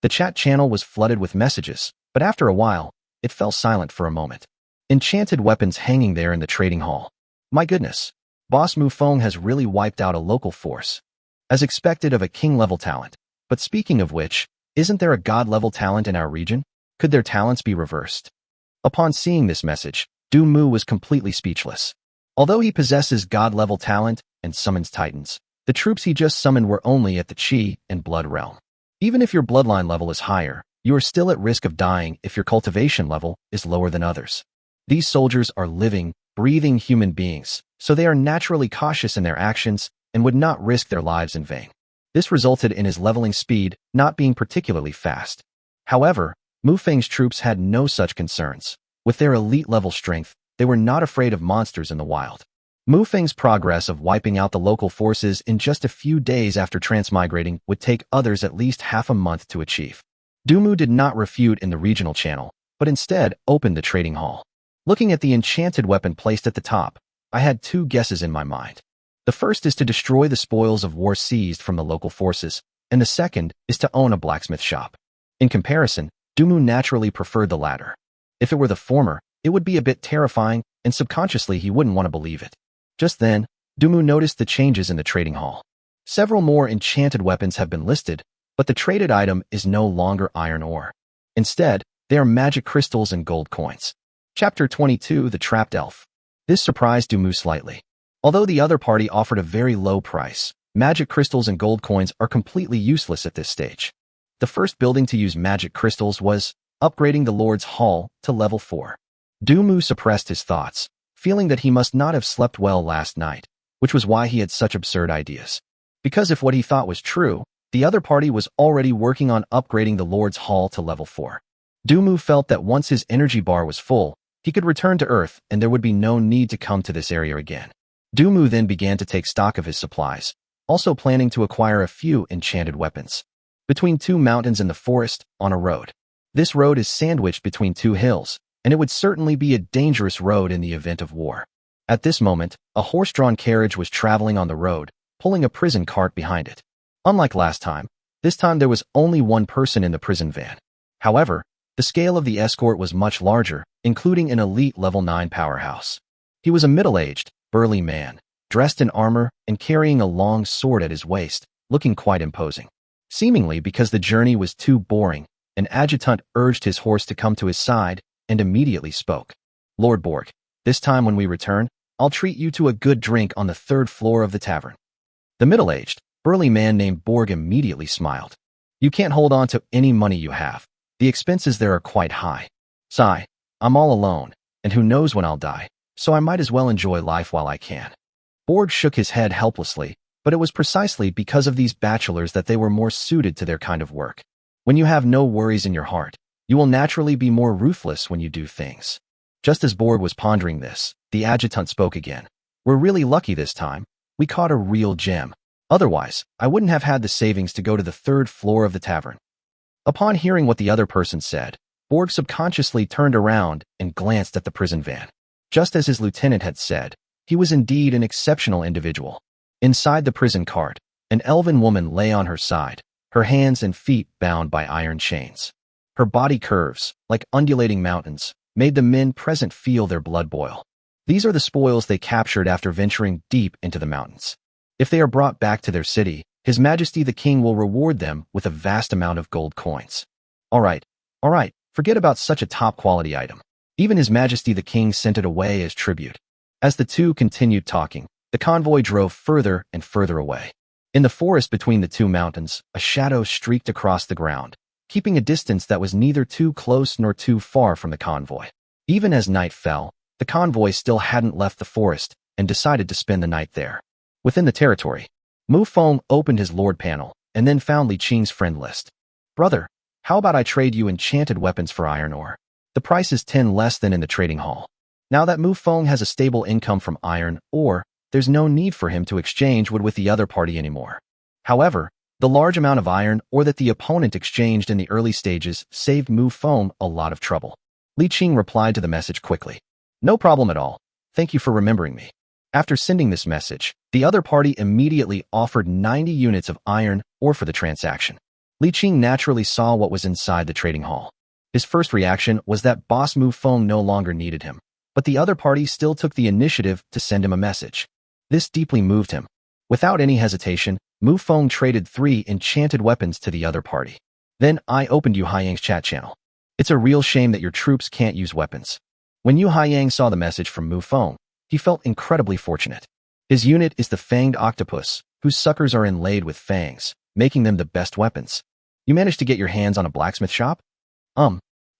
The chat channel was flooded with messages, but after a while, it fell silent for a moment. Enchanted weapons hanging there in the trading hall. My goodness, Boss Mufong has really wiped out a local force. As expected of a king-level talent. But speaking of which, isn't there a god-level talent in our region? Could their talents be reversed? Upon seeing this message, Du Mu was completely speechless. Although he possesses god-level talent and summons titans, the troops he just summoned were only at the chi and blood realm. Even if your bloodline level is higher, you are still at risk of dying if your cultivation level is lower than others. These soldiers are living, breathing human beings, so they are naturally cautious in their actions and would not risk their lives in vain. This resulted in his leveling speed not being particularly fast. However, Mufeng's troops had no such concerns. With their elite-level strength, they were not afraid of monsters in the wild. Mufeng's progress of wiping out the local forces in just a few days after transmigrating would take others at least half a month to achieve. Du Mu did not refute in the regional channel, but instead opened the trading hall. Looking at the enchanted weapon placed at the top, I had two guesses in my mind. The first is to destroy the spoils of war seized from the local forces, and the second is to own a blacksmith shop. In comparison, Dumu naturally preferred the latter. If it were the former, it would be a bit terrifying, and subconsciously he wouldn't want to believe it. Just then, Dumu noticed the changes in the trading hall. Several more enchanted weapons have been listed, but the traded item is no longer iron ore. Instead, they are magic crystals and gold coins. Chapter 22, The Trapped Elf. This surprised Dumu slightly. Although the other party offered a very low price, magic crystals and gold coins are completely useless at this stage. The first building to use magic crystals was upgrading the Lord's Hall to level 4. Dumu suppressed his thoughts, feeling that he must not have slept well last night, which was why he had such absurd ideas. Because if what he thought was true, the other party was already working on upgrading the Lord's Hall to level 4. Dumu felt that once his energy bar was full, he could return to Earth and there would be no need to come to this area again. Dumu then began to take stock of his supplies, also planning to acquire a few enchanted weapons. Between two mountains in the forest, on a road. This road is sandwiched between two hills, and it would certainly be a dangerous road in the event of war. At this moment, a horse-drawn carriage was traveling on the road, pulling a prison cart behind it. Unlike last time, this time there was only one person in the prison van. However, the scale of the escort was much larger, including an elite level 9 powerhouse. He was a middle-aged, burly man, dressed in armor and carrying a long sword at his waist, looking quite imposing. Seemingly because the journey was too boring, an adjutant urged his horse to come to his side and immediately spoke. Lord Borg, this time when we return, I'll treat you to a good drink on the 3rd floor of the tavern. The middle-aged, burly man named Borg immediately smiled. You can't hold on to any money you have. The expenses there are quite high. Sigh, I'm all alone, and who knows when I'll die, so I might as well enjoy life while I can. Borg shook his head helplessly, but it was precisely because of these bachelors that they were more suited to their kind of work. When you have no worries in your heart, you will naturally be more ruthless when you do things. Just as Borg was pondering this, the adjutant spoke again. We're really lucky this time. We caught a real gem. Otherwise, I wouldn't have had the savings to go to the 3rd floor of the tavern. Upon hearing what the other person said, Borg subconsciously turned around and glanced at the prison van. Just as his lieutenant had said, he was indeed an exceptional individual. Inside the prison cart, an elven woman lay on her side, her hands and feet bound by iron chains. Her body curves, like undulating mountains, made the men present feel their blood boil. These are the spoils they captured after venturing deep into the mountains. If they are brought back to their city, His Majesty the King will reward them with a vast amount of gold coins. All right, forget about such a top-quality item. Even His Majesty the King sent it away as tribute. As the two continued talking, the convoy drove further and further away. In the forest between the two mountains, a shadow streaked across the ground, keeping a distance that was neither too close nor too far from the convoy. Even as night fell, the convoy still hadn't left the forest and decided to spend the night there. Within the territory, Mufong opened his lord panel and then found Li Qing's friend list. Brother, how about I trade you enchanted weapons for iron ore? The price is 10 less than in the trading hall. Now that Mufong has a stable income from iron ore, there's no need for him to exchange wood with the other party anymore. However, the large amount of iron ore that the opponent exchanged in the early stages saved Mufong a lot of trouble. Li Qing replied to the message quickly. No problem at all. Thank you for remembering me. After sending this message, the other party immediately offered 90 units of iron ore for the transaction. Li Qing naturally saw what was inside the trading hall. His first reaction was that boss Mufong no longer needed him, but the other party still took the initiative to send him a message. This deeply moved him. Without any hesitation, Mufong traded 3 enchanted weapons to the other party. Then I opened Yu Haiyang's chat channel. It's a real shame that your troops can't use weapons. When Yu Haiyang saw the message from Mufong, he felt incredibly fortunate. His unit is the fanged octopus, whose suckers are inlaid with fangs, making them the best weapons. You managed to get your hands on a blacksmith shop?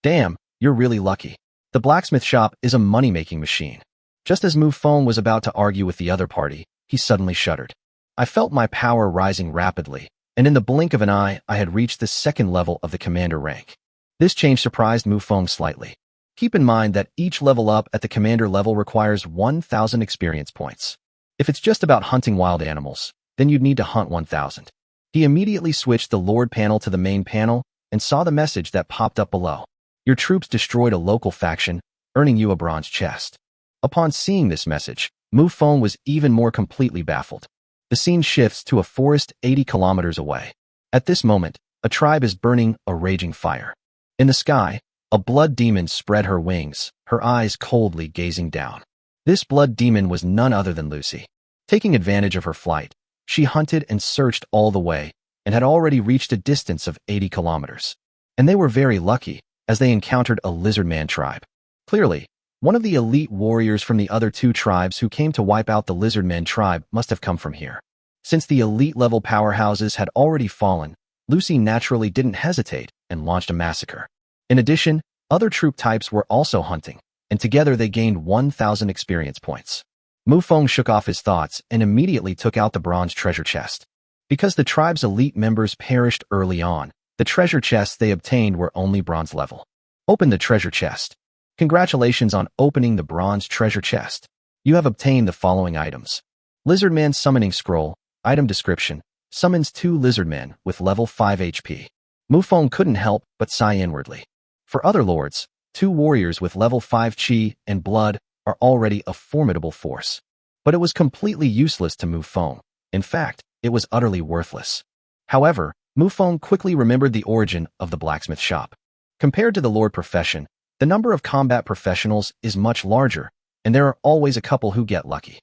Damn, you're really lucky. The blacksmith shop is a money-making machine. Just as Mufong was about to argue with the other party, he suddenly shuddered. I felt my power rising rapidly, and in the blink of an eye, I had reached the 2nd level of the commander rank. This change surprised Mufong slightly. Keep in mind that each level up at the commander level requires 1,000 experience points. If it's just about hunting wild animals, then you'd need to hunt 1,000. He immediately switched the Lord panel to the main panel and saw the message that popped up below. Your troops destroyed a local faction, earning you a bronze chest. Upon seeing this message, Mufong was even more completely baffled. The scene shifts to a forest 80 kilometers away. At this moment, a tribe is burning a raging fire. In the sky, a blood demon spread her wings, her eyes coldly gazing down. This blood demon was none other than Lucy. Taking advantage of her flight, she hunted and searched all the way, and had already reached a distance of 80 kilometers. And they were very lucky, as they encountered a lizardman tribe. Clearly, one of the elite warriors from the other two tribes who came to wipe out the lizardmen tribe must have come from here. Since the elite-level powerhouses had already fallen, Lucy naturally didn't hesitate and launched a massacre. In addition, other troop types were also hunting, and together they gained 1,000 experience points. Mufong shook off his thoughts and immediately took out the bronze treasure chest. Because the tribe's elite members perished early on, the treasure chests they obtained were only bronze level. Open the treasure chest. Congratulations on opening the bronze treasure chest. You have obtained the following items. Lizardman Summoning Scroll. Item description. Summons 2 lizardmen with level 5 HP. Mufong couldn't help but sigh inwardly. For other lords, 2 warriors with level 5 chi and blood are already a formidable force. But it was completely useless to Mufong. In fact, it was utterly worthless. However, Mufong quickly remembered the origin of the blacksmith shop. Compared to the lord profession, the number of combat professionals is much larger, and there are always a couple who get lucky.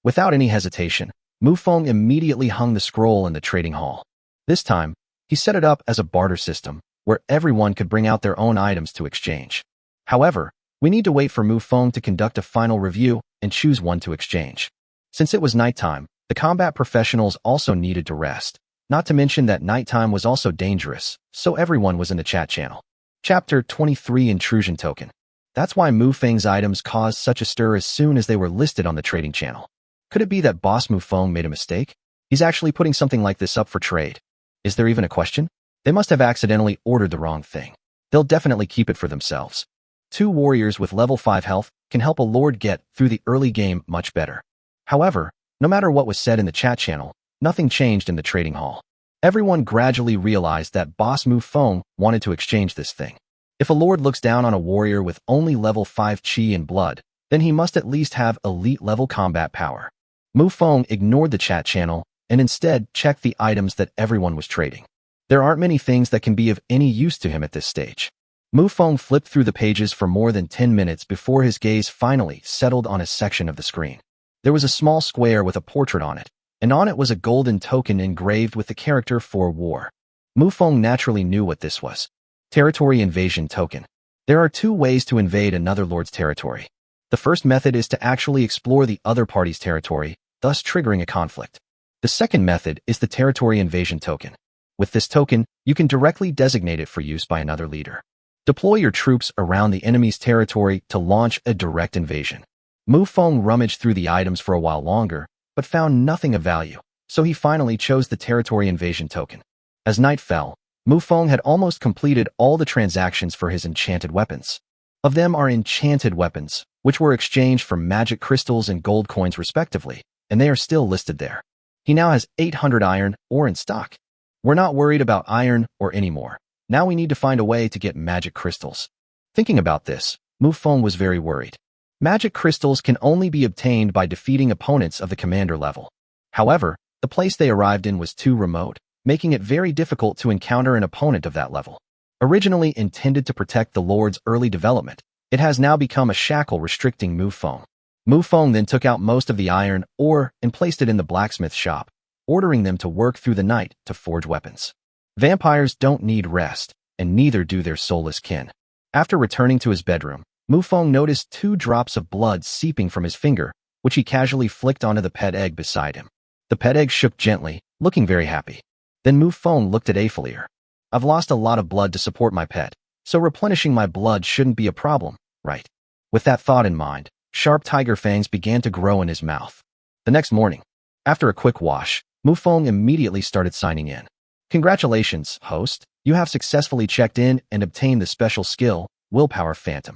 Without any hesitation, Mufong immediately hung the scroll in the trading hall. This time, he set it up as a barter system, where everyone could bring out their own items to exchange. However, we need to wait for Mufong to conduct a final review and choose one to exchange. Since it was nighttime, the combat professionals also needed to rest, not to mention that nighttime was also dangerous, so everyone was in the chat channel. Chapter 23 Intrusion Token. That's why Mufong's items caused such a stir as soon as they were listed on the trading channel. Could it be that Boss Mufong made a mistake? He's actually putting something like this up for trade. Is there even a question? They must have accidentally ordered the wrong thing. They'll definitely keep it for themselves. 2 warriors with level 5 health can help a lord get through the early game much better. However, no matter what was said in the chat channel, nothing changed in the trading hall. Everyone gradually realized that Boss Mufong wanted to exchange this thing. If a lord looks down on a warrior with only level 5 chi and blood, then he must at least have elite-level combat power. Mufong ignored the chat channel and instead checked the items that everyone was trading. There aren't many things that can be of any use to him at this stage. Mufong flipped through the pages for more than 10 minutes before his gaze finally settled on a section of the screen. There was a small square with a portrait on it, and on it was a golden token engraved with the character for war. Mufong naturally knew what this was. Territory Invasion Token. There are 2 ways to invade another lord's territory. The first method is to actually explore the other party's territory, thus triggering a conflict. The second method is the Territory Invasion Token. With this token, you can directly designate it for use by another leader. Deploy your troops around the enemy's territory to launch a direct invasion. Mufong rummaged through the items for a while longer, but found nothing of value, so he finally chose the Territory Invasion Token. As night fell, Mufong had almost completed all the transactions for his enchanted weapons. Of them are enchanted weapons, which were exchanged for magic crystals and gold coins respectively, and they are still listed there. He now has 800 iron ore in stock. We're not worried about iron ore anymore. Now we need to find a way to get magic crystals. Thinking about this, Mufong was very worried. Magic crystals can only be obtained by defeating opponents of the commander level. However, the place they arrived in was too remote, making it very difficult to encounter an opponent of that level. Originally intended to protect the Lord's early development, it has now become a shackle restricting Mufong. Mufong then took out most of the iron ore and placed it in the blacksmith shop, ordering them to work through the night to forge weapons. Vampires don't need rest, and neither do their soulless kin. After returning to his bedroom, Mufong noticed 2 drops of blood seeping from his finger, which he casually flicked onto the pet egg beside him. The pet egg shook gently, looking very happy. Then Mufong looked at Aphelier. I've lost a lot of blood to support my pet, so replenishing my blood shouldn't be a problem, right? With that thought in mind, sharp tiger fangs began to grow in his mouth. The next morning, after a quick wash, Mufong immediately started signing in. Congratulations, host. You have successfully checked in and obtained the special skill, Willpower Phantom.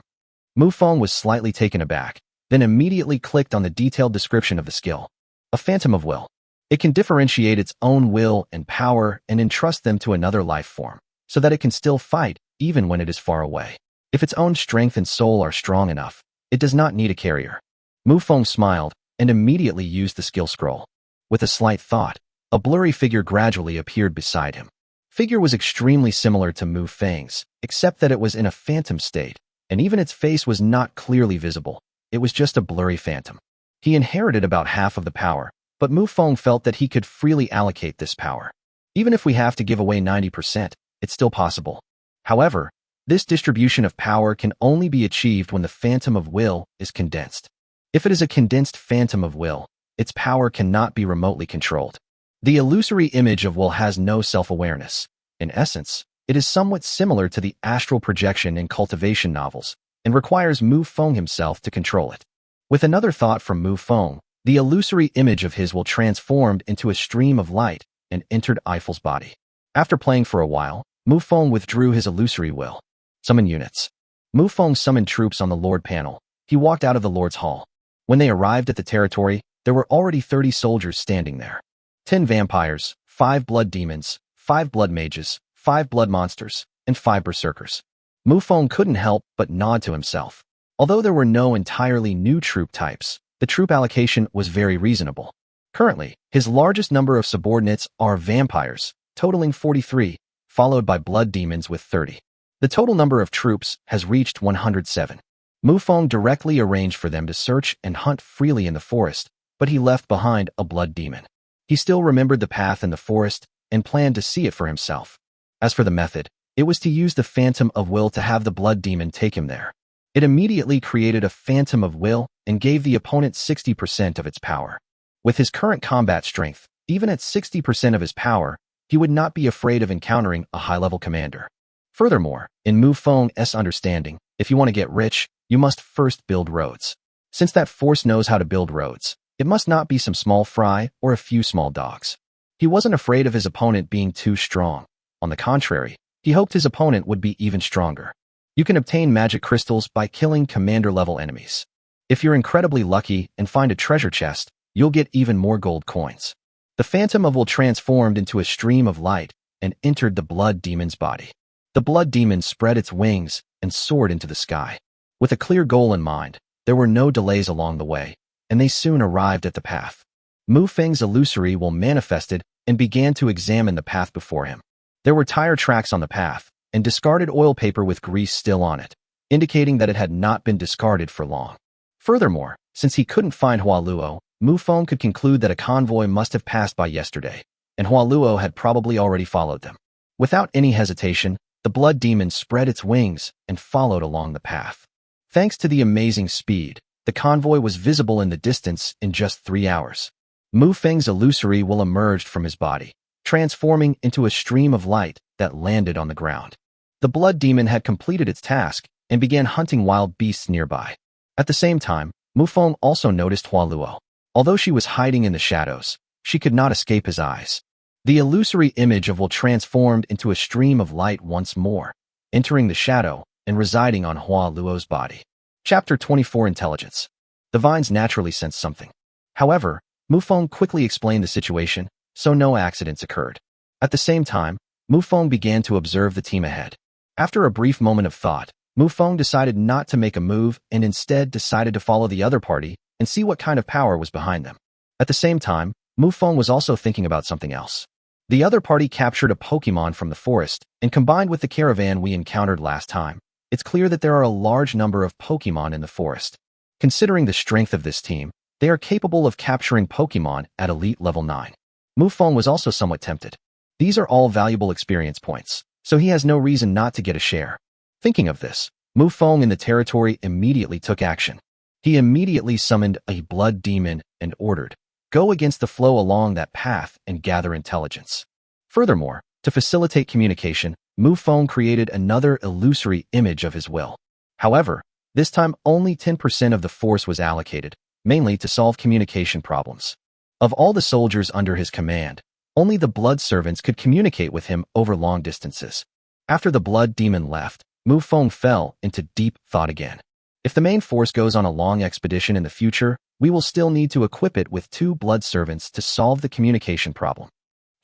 Mufong was slightly taken aback, then immediately clicked on the detailed description of the skill. A phantom of will. It can differentiate its own will and power and entrust them to another life form, so that it can still fight even when it is far away. If its own strength and soul are strong enough, it does not need a carrier. Mufong smiled and immediately used the skill scroll. With a slight thought, a blurry figure gradually appeared beside him. Figure was extremely similar to Mufang's, except that it was in a phantom state, and even its face was not clearly visible. It was just a blurry phantom. He inherited about half of the power, but Mufong felt that he could freely allocate this power. Even if we have to give away 90%, it's still possible. However, this distribution of power can only be achieved when the phantom of will is condensed. If it is a condensed phantom of will, its power cannot be remotely controlled. The illusory image of will has no self-awareness. In essence, it is somewhat similar to the astral projection in cultivation novels, and requires Mufong himself to control it. With another thought from Mufong, the illusory image of his will transformed into a stream of light and entered Eiffel's body. After playing for a while, Mufong withdrew his illusory will. Summon units. Mufong summoned troops on the Lord panel. He walked out of the Lord's Hall. When they arrived at the territory, there were already 30 soldiers standing there. 10 vampires, 5 blood demons, 5 blood mages, 5 blood monsters, and 5 berserkers. Mufong couldn't help but nod to himself. Although there were no entirely new troop types, the troop allocation was very reasonable. Currently, his largest number of subordinates are vampires, totaling 43, followed by blood demons with 30. The total number of troops has reached 107. Mufong directly arranged for them to search and hunt freely in the forest, but he left behind a blood demon. He still remembered the path in the forest and planned to see it for himself. As for the method, it was to use the phantom of will to have the blood demon take him there. It immediately created a phantom of will and gave the opponent 60% of its power. With his current combat strength, even at 60% of his power, he would not be afraid of encountering a high-level commander. Furthermore, in Mufong's understanding, if you want to get rich, you must first build roads. Since that force knows how to build roads, it must not be some small fry or a few small dogs. He wasn't afraid of his opponent being too strong. On the contrary, he hoped his opponent would be even stronger. You can obtain magic crystals by killing commander-level enemies. If you're incredibly lucky and find a treasure chest, you'll get even more gold coins. The phantom of will transformed into a stream of light and entered the blood demon's body. The blood demon spread its wings and soared into the sky. With a clear goal in mind, there were no delays along the way, and they soon arrived at the path. Mufang's illusory will manifested and began to examine the path before him. There were tire tracks on the path, and discarded oil paper with grease still on it, indicating that it had not been discarded for long. Furthermore, since he couldn't find Hualuo, Mufong could conclude that a convoy must have passed by yesterday, and Hualuo had probably already followed them. Without any hesitation, the blood demon spread its wings and followed along the path. Thanks to the amazing speed, the convoy was visible in the distance in just 3 hours. Mufang's illusory will emerged from his body, transforming into a stream of light that landed on the ground. The blood demon had completed its task and began hunting wild beasts nearby. At the same time, Mufong also noticed Hualuo. Although she was hiding in the shadows, she could not escape his eyes. The illusory image of will transformed into a stream of light once more, entering the shadow and residing on Hualuo's body. Chapter 24 Intelligence. The vines naturally sensed something. However, Mufong quickly explained the situation, so no accidents occurred. At the same time, Mufong began to observe the team ahead. After a brief moment of thought, Mufong decided not to make a move and instead decided to follow the other party and see what kind of power was behind them. At the same time, Mufong was also thinking about something else. The other party captured a Pokemon from the forest and combined with the caravan we encountered last time. It's clear that there are a large number of Pokemon in the forest. Considering the strength of this team, they are capable of capturing Pokemon at Elite Level 9. Mufong was also somewhat tempted. These are all valuable experience points, so he has no reason not to get a share. Thinking of this, Mufong in the territory immediately took action. He immediately summoned a blood demon and ordered, "Go against the flow along that path and gather intelligence." Furthermore, to facilitate communication, Mufong created another illusory image of his will. However, this time only 10% of the force was allocated, mainly to solve communication problems. Of all the soldiers under his command, only the blood servants could communicate with him over long distances. After the blood demon left, Mufong fell into deep thought again. If the main force goes on a long expedition in the future, we will still need to equip it with 2 blood servants to solve the communication problem.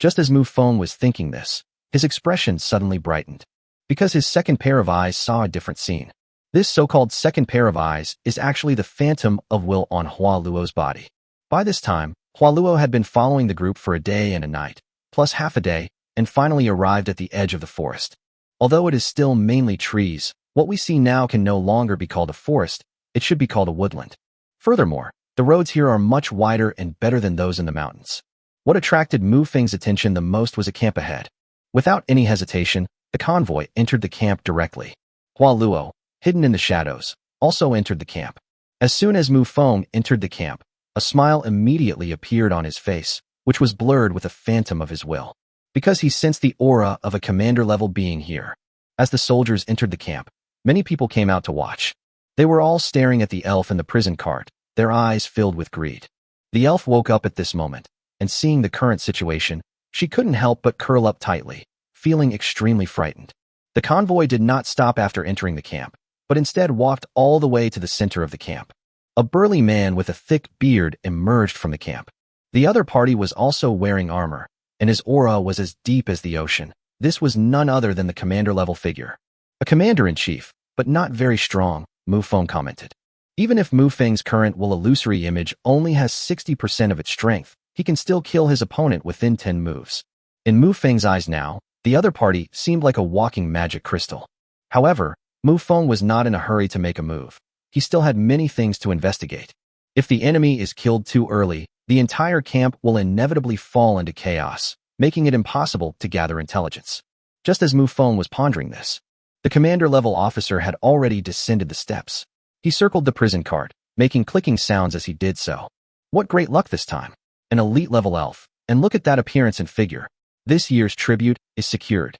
Just as Mufong was thinking this, his expression suddenly brightened. Because his second pair of eyes saw a different scene. This so-called second pair of eyes is actually the phantom of will on Hua Luo's body. By this time, Hua Luo had been following the group for a day and a night, plus half a day, and finally arrived at the edge of the forest. Although it is still mainly trees, what we see now can no longer be called a forest, it should be called a woodland. Furthermore, the roads here are much wider and better than those in the mountains. What attracted Mufeng's attention the most was a camp ahead. Without any hesitation, the convoy entered the camp directly. Hua Luo, hidden in the shadows, also entered the camp. As soon as Mufong entered the camp, a smile immediately appeared on his face, which was blurred with a phantom of his will, because he sensed the aura of a commander-level being here. As the soldiers entered the camp, many people came out to watch. They were all staring at the elf in the prison cart, their eyes filled with greed. The elf woke up at this moment, and seeing the current situation, she couldn't help but curl up tightly, feeling extremely frightened. The convoy did not stop after entering the camp, but instead walked all the way to the center of the camp. A burly man with a thick beard emerged from the camp. The other party was also wearing armor, and his aura was as deep as the ocean. This was none other than the commander-level figure. A commander-in-chief, but not very strong, Mufong commented. Even if Mufeng's current will illusory image only has 60% of its strength, he can still kill his opponent within 10 moves. In Mufeng's eyes now, the other party seemed like a walking magic crystal. However, Mufong was not in a hurry to make a move. He still had many things to investigate. If the enemy is killed too early, the entire camp will inevitably fall into chaos, making it impossible to gather intelligence. Just as Mufong was pondering this, the commander-level officer had already descended the steps. He circled the prison cart, making clicking sounds as he did so. What great luck this time! An elite-level elf, and look at that appearance and figure. This year's tribute is secured.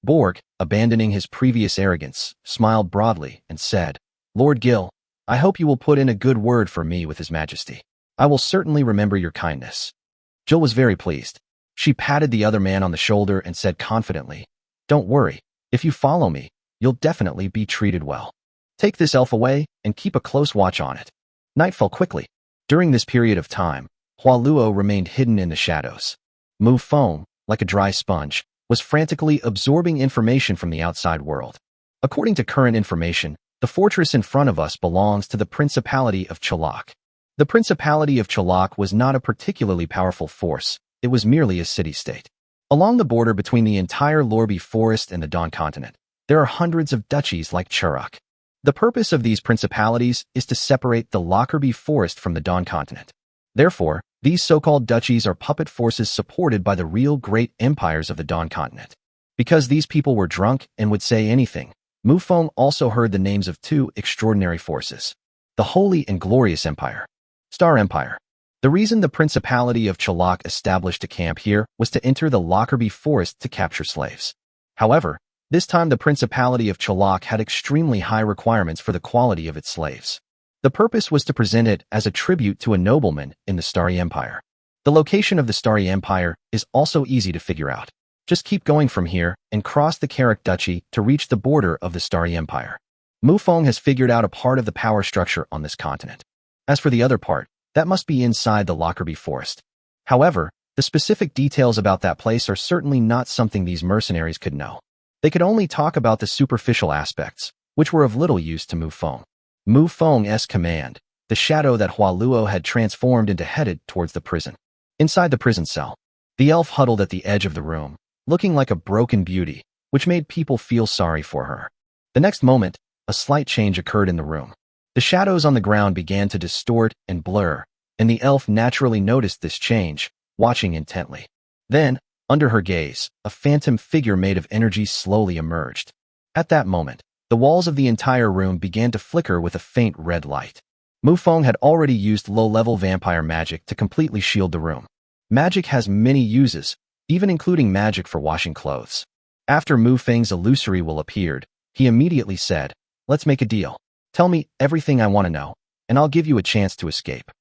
Borg, abandoning his previous arrogance, smiled broadly and said, Lord Gil, I hope you will put in a good word for me with His Majesty. I will certainly remember your kindness. Jill was very pleased. She patted the other man on the shoulder and said confidently, Don't worry, if you follow me, you'll definitely be treated well. Take this elf away and keep a close watch on it. Night fell quickly. During this period of time, Hua Luo remained hidden in the shadows. Mufong, like a dry sponge, was frantically absorbing information from the outside world. According to current information, the fortress in front of us belongs to the Principality of Chalak. The Principality of Chalak was not a particularly powerful force, it was merely a city-state. Along the border between the entire Lorby Forest and the Dawn Continent, there are hundreds of duchies like Churuk. The purpose of these principalities is to separate the Lockerbie Forest from the Dawn Continent. Therefore, these so-called duchies are puppet forces supported by the real great empires of the Dawn Continent. Because these people were drunk and would say anything, Mufong also heard the names of two extraordinary forces. The Holy and Glorious Empire. Star Empire. The reason the Principality of Chalak established a camp here was to enter the Lockerbie Forest to capture slaves. However, this time the Principality of Chalak had extremely high requirements for the quality of its slaves. The purpose was to present it as a tribute to a nobleman in the Starry Empire. The location of the Starry Empire is also easy to figure out. Just keep going from here and cross the Karak Duchy to reach the border of the Starry Empire. Mufong has figured out a part of the power structure on this continent. As for the other part, that must be inside the Lockerbie Forest. However, the specific details about that place are certainly not something these mercenaries could know. They could only talk about the superficial aspects, which were of little use to Mufong. Mufong's command, the shadow that Hua Luo had transformed into, headed towards the prison. Inside the prison cell, the elf huddled at the edge of the room, looking like a broken beauty, which made people feel sorry for her. The next moment, a slight change occurred in the room. The shadows on the ground began to distort and blur, and the elf naturally noticed this change, watching intently. Then, under her gaze, a phantom figure made of energy slowly emerged. At that moment, the walls of the entire room began to flicker with a faint red light. Mufong had already used low-level vampire magic to completely shield the room. Magic has many uses, even including magic for washing clothes. After Mufeng's illusory will appeared, he immediately said, Let's make a deal. Tell me everything I want to know, and I'll give you a chance to escape.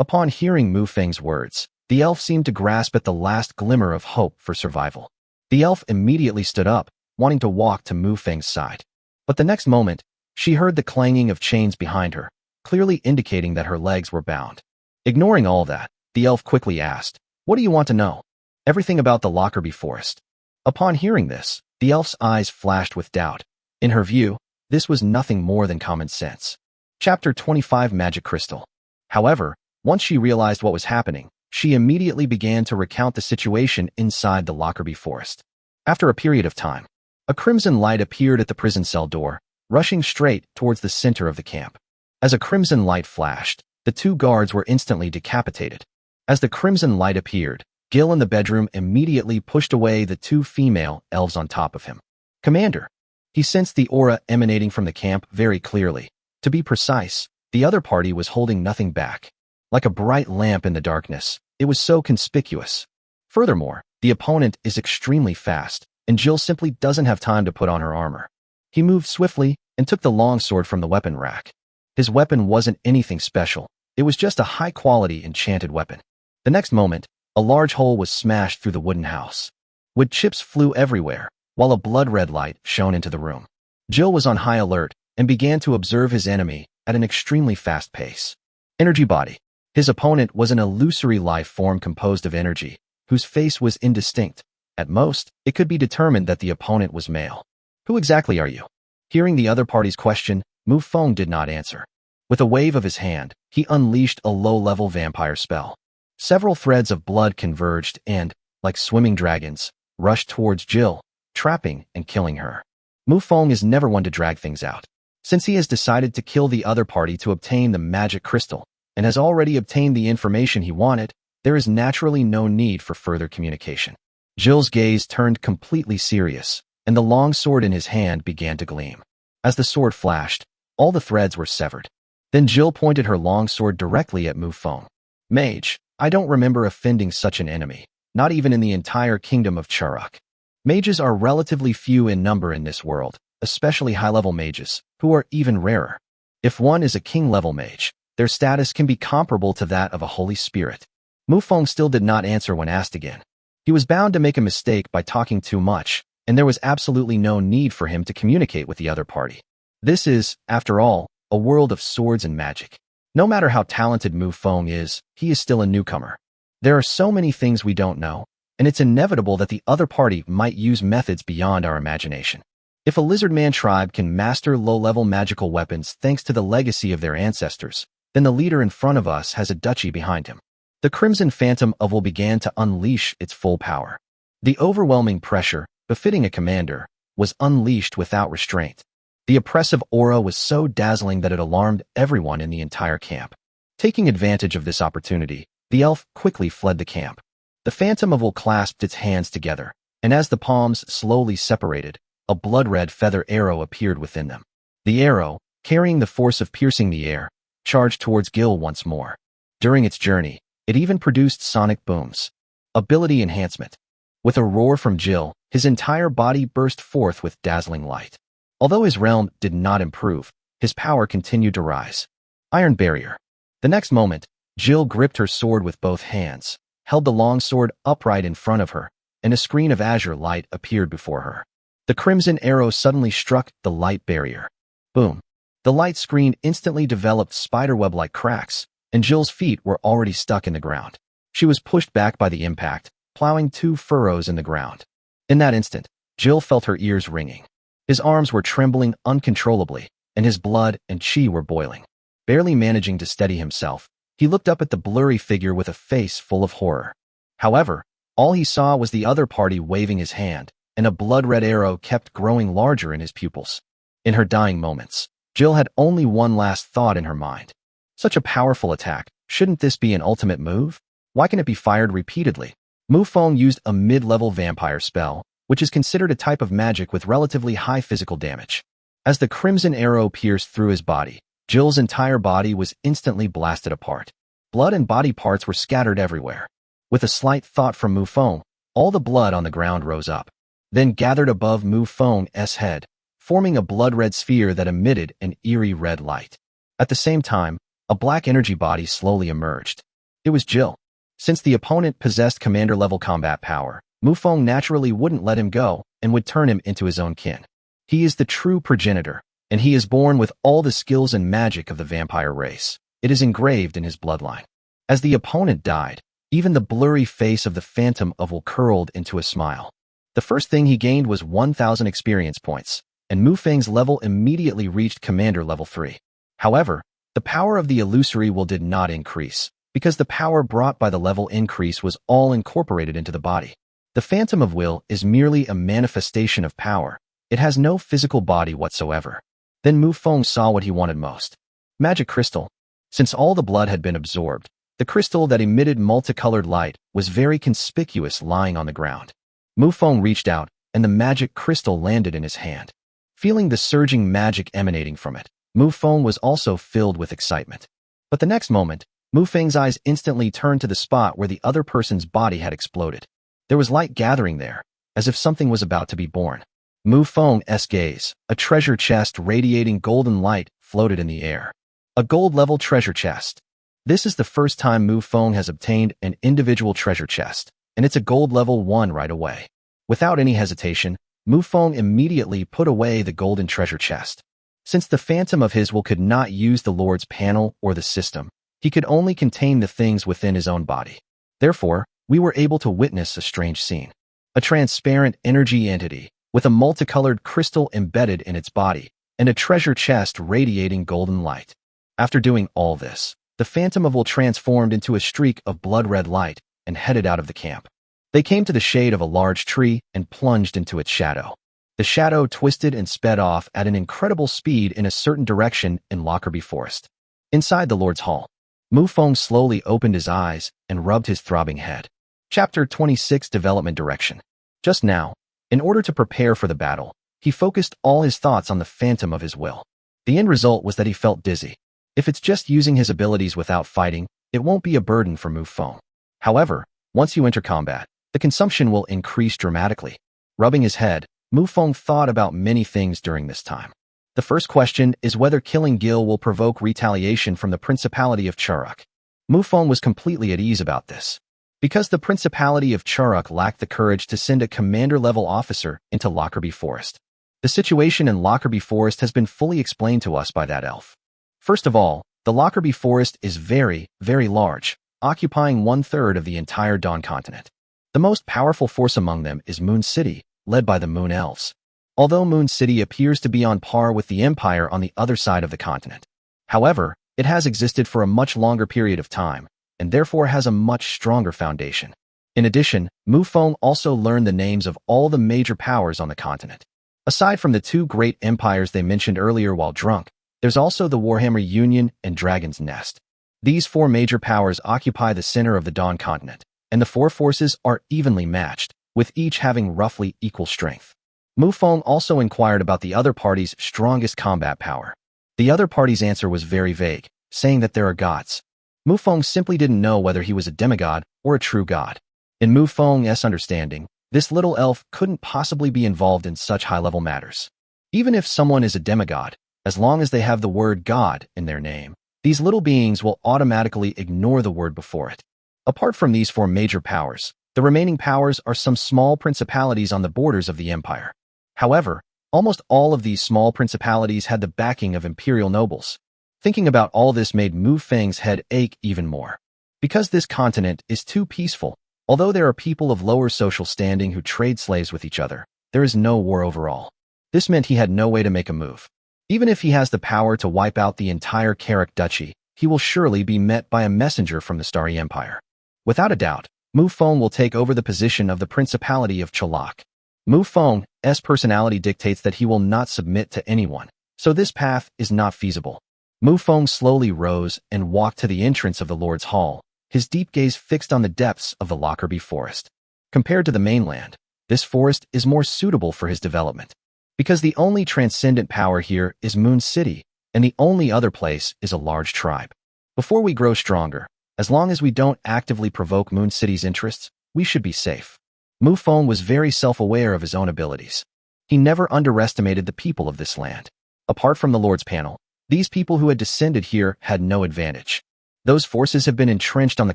Upon hearing Mufeng's words, the elf seemed to grasp at the last glimmer of hope for survival. The elf immediately stood up, wanting to walk to Mufeng's side. But the next moment, she heard the clanging of chains behind her, clearly indicating that her legs were bound. Ignoring all that, the elf quickly asked, What do you want to know? Everything about the Lockerbie Forest. Upon hearing this, the elf's eyes flashed with doubt. In her view, This was nothing more than common sense. Chapter 25 Magic Crystal. However, once she realized what was happening, she immediately began to recount the situation inside the Lockerbie forest. After a period of time, a crimson light appeared at the prison cell door, rushing straight towards the center of the camp. As a crimson light flashed, the two guards were instantly decapitated. As the crimson light appeared, Gil in the bedroom immediately pushed away the two female elves on top of him. Commander. He sensed the aura emanating from the camp very clearly. To be precise, the other party was holding nothing back. Like a bright lamp in the darkness, it was so conspicuous. Furthermore, the opponent is extremely fast, and Jill simply doesn't have time to put on her armor. He moved swiftly and took the longsword from the weapon rack. His weapon wasn't anything special. It was just a high-quality enchanted weapon. The next moment, a large hole was smashed through the wooden house. Wood chips flew everywhere, while a blood-red light shone into the room. Jill was on high alert and began to observe his enemy at an extremely fast pace. Energy body. His opponent was an illusory life form composed of energy, whose face was indistinct. At most, it could be determined that the opponent was male. Who exactly are you? Hearing the other party's question, Mufong did not answer. With a wave of his hand, he unleashed a low-level vampire spell. Several threads of blood converged and, like swimming dragons, rushed towards Jill, trapping and killing her. Mufong is never one to drag things out. Since he has decided to kill the other party to obtain the magic crystal, and has already obtained the information he wanted, there is naturally no need for further communication. Jill's gaze turned completely serious, and the long sword in his hand began to gleam. As the sword flashed, all the threads were severed. Then Jill pointed her long sword directly at Mufong. Mage, I don't remember offending such an enemy, not even in the entire kingdom of Charuk. Mages are relatively few in number in this world, especially high-level mages, who are even rarer. If one is a king-level mage, their status can be comparable to that of a holy spirit. Mufong still did not answer when asked again. He was bound to make a mistake by talking too much, and there was absolutely no need for him to communicate with the other party. This is, after all, a world of swords and magic. No matter how talented Mufong is, he is still a newcomer. There are so many things we don't know, and it's inevitable that the other party might use methods beyond our imagination. If a lizardman tribe can master low-level magical weapons thanks to the legacy of their ancestors, then the leader in front of us has a duchy behind him. The Crimson Phantom Oval began to unleash its full power. The overwhelming pressure, befitting a commander, was unleashed without restraint. The oppressive aura was so dazzling that it alarmed everyone in the entire camp. Taking advantage of this opportunity, the elf quickly fled the camp. The Phantom Oval clasped its hands together, and as the palms slowly separated, a blood-red feather arrow appeared within them. The arrow, carrying the force of piercing the air, charged towards Gil once more. During its journey, it even produced sonic booms. Ability enhancement. With a roar from Jill, his entire body burst forth with dazzling light. Although his realm did not improve, his power continued to rise. Iron Barrier. The next moment, Jill gripped her sword with both hands, held the long sword upright in front of her, and a screen of azure light appeared before her. The crimson arrow suddenly struck the light barrier. Boom. The light screen instantly developed spiderweb-like cracks, and Jill's feet were already stuck in the ground. She was pushed back by the impact, plowing 2 furrows in the ground. In that instant, Jill felt her ears ringing. His arms were trembling uncontrollably, and his blood and chi were boiling. Barely managing to steady himself, he looked up at the blurry figure with a face full of horror. However, all he saw was the other party waving his hand, and a blood-red arrow kept growing larger in his pupils. In her dying moments, Jill had only one last thought in her mind. Such a powerful attack, shouldn't this be an ultimate move? Why can it be fired repeatedly? Mufong used a mid-level vampire spell, which is considered a type of magic with relatively high physical damage. As the crimson arrow pierced through his body, Jill's entire body was instantly blasted apart. Blood and body parts were scattered everywhere. With a slight thought from Mufong, all the blood on the ground rose up, then gathered above Mufong's head, forming a blood-red sphere that emitted an eerie red light. At the same time, a black energy body slowly emerged. It was Jill. Since the opponent possessed commander-level combat power, Mufong naturally wouldn't let him go and would turn him into his own kin. He is the true progenitor, and he is born with all the skills and magic of the vampire race. It is engraved in his bloodline. As the opponent died, even the blurry face of the Phantom Oval curled into a smile. The first thing he gained was 1,000 experience points, and Mufeng's level immediately reached commander level 3. However, the power of the illusory will did not increase, because the power brought by the level increase was all incorporated into the body. The phantom of will is merely a manifestation of power. It has no physical body whatsoever. Then Mufong saw what he wanted most. Magic crystal. Since all the blood had been absorbed, the crystal that emitted multicolored light was very conspicuous lying on the ground. Mufong reached out, and the magic crystal landed in his hand. Feeling the surging magic emanating from it, Mufong was also filled with excitement. But the next moment, Mufeng's eyes instantly turned to the spot where the other person's body had exploded. There was light gathering there, as if something was about to be born. Mufong's gaze, a treasure chest radiating golden light, floated in the air. A gold-level treasure chest. This is the first time Mufong has obtained an individual treasure chest, and it's a gold level 1 right away. Without any hesitation, Mufong immediately put away the golden treasure chest. Since the phantom of his will could not use the Lord's panel or the system, he could only contain the things within his own body. Therefore, we were able to witness a strange scene. A transparent energy entity, with a multicolored crystal embedded in its body, and a treasure chest radiating golden light. After doing all this, the phantom of will transformed into a streak of blood-red light and headed out of the camp. They came to the shade of a large tree and plunged into its shadow. The shadow twisted and sped off at an incredible speed in a certain direction in Lockerbie Forest. Inside the Lord's Hall, Mufong slowly opened his eyes and rubbed his throbbing head. Chapter 26 Development Direction. Just now, in order to prepare for the battle, he focused all his thoughts on the phantom of his will. The end result was that he felt dizzy. If it's just using his abilities without fighting, it won't be a burden for Mufong. However, once you enter combat, the consumption will increase dramatically. Rubbing his head, Mufong thought about many things during this time. The first question is whether killing Gil will provoke retaliation from the Principality of Churuk. Mufong was completely at ease about this. Because the Principality of Churuk lacked the courage to send a commander-level officer into Lockerbie Forest. The situation in Lockerbie Forest has been fully explained to us by that elf. First of all, the Lockerbie Forest is very, very large, occupying 1/3 of the entire Dawn continent. The most powerful force among them is Moon City, led by the Moon Elves. Although Moon City appears to be on par with the Empire on the other side of the continent. However, it has existed for a much longer period of time, and therefore has a much stronger foundation. In addition, Mufong also learned the names of all the major powers on the continent. Aside from the 2 great empires they mentioned earlier while drunk, there's also the Warhammer Union and Dragon's Nest. These 4 major powers occupy the center of the Dawn continent, and the 4 forces are evenly matched, with each having roughly equal strength. Mufong also inquired about the other party's strongest combat power. The other party's answer was very vague, saying that there are gods. Mufong simply didn't know whether he was a demigod or a true god. In Mufong's understanding, this little elf couldn't possibly be involved in such high-level matters. Even if someone is a demigod, as long as they have the word God in their name, these little beings will automatically ignore the word before it. Apart from these 4 major powers, the remaining powers are some small principalities on the borders of the empire. However, almost all of these small principalities had the backing of imperial nobles. Thinking about all this made Mufeng's head ache even more. Because this continent is too peaceful, although there are people of lower social standing who trade slaves with each other, there is no war overall. This meant he had no way to make a move. Even if he has the power to wipe out the entire Carrick Duchy, he will surely be met by a messenger from the Starry Empire. Without a doubt, Mufong will take over the position of the Principality of Chulak. Mufong's personality dictates that he will not submit to anyone, so this path is not feasible. Mufong slowly rose and walked to the entrance of the Lord's Hall, his deep gaze fixed on the depths of the Lockerbie Forest. Compared to the mainland, this forest is more suitable for his development. Because the only transcendent power here is Moon City, and the only other place is a large tribe. Before we grow stronger, as long as we don't actively provoke Moon City's interests, we should be safe. Mufong was very self-aware of his own abilities. He never underestimated the people of this land. Apart from the Lord's panel, these people who had descended here had no advantage. Those forces have been entrenched on the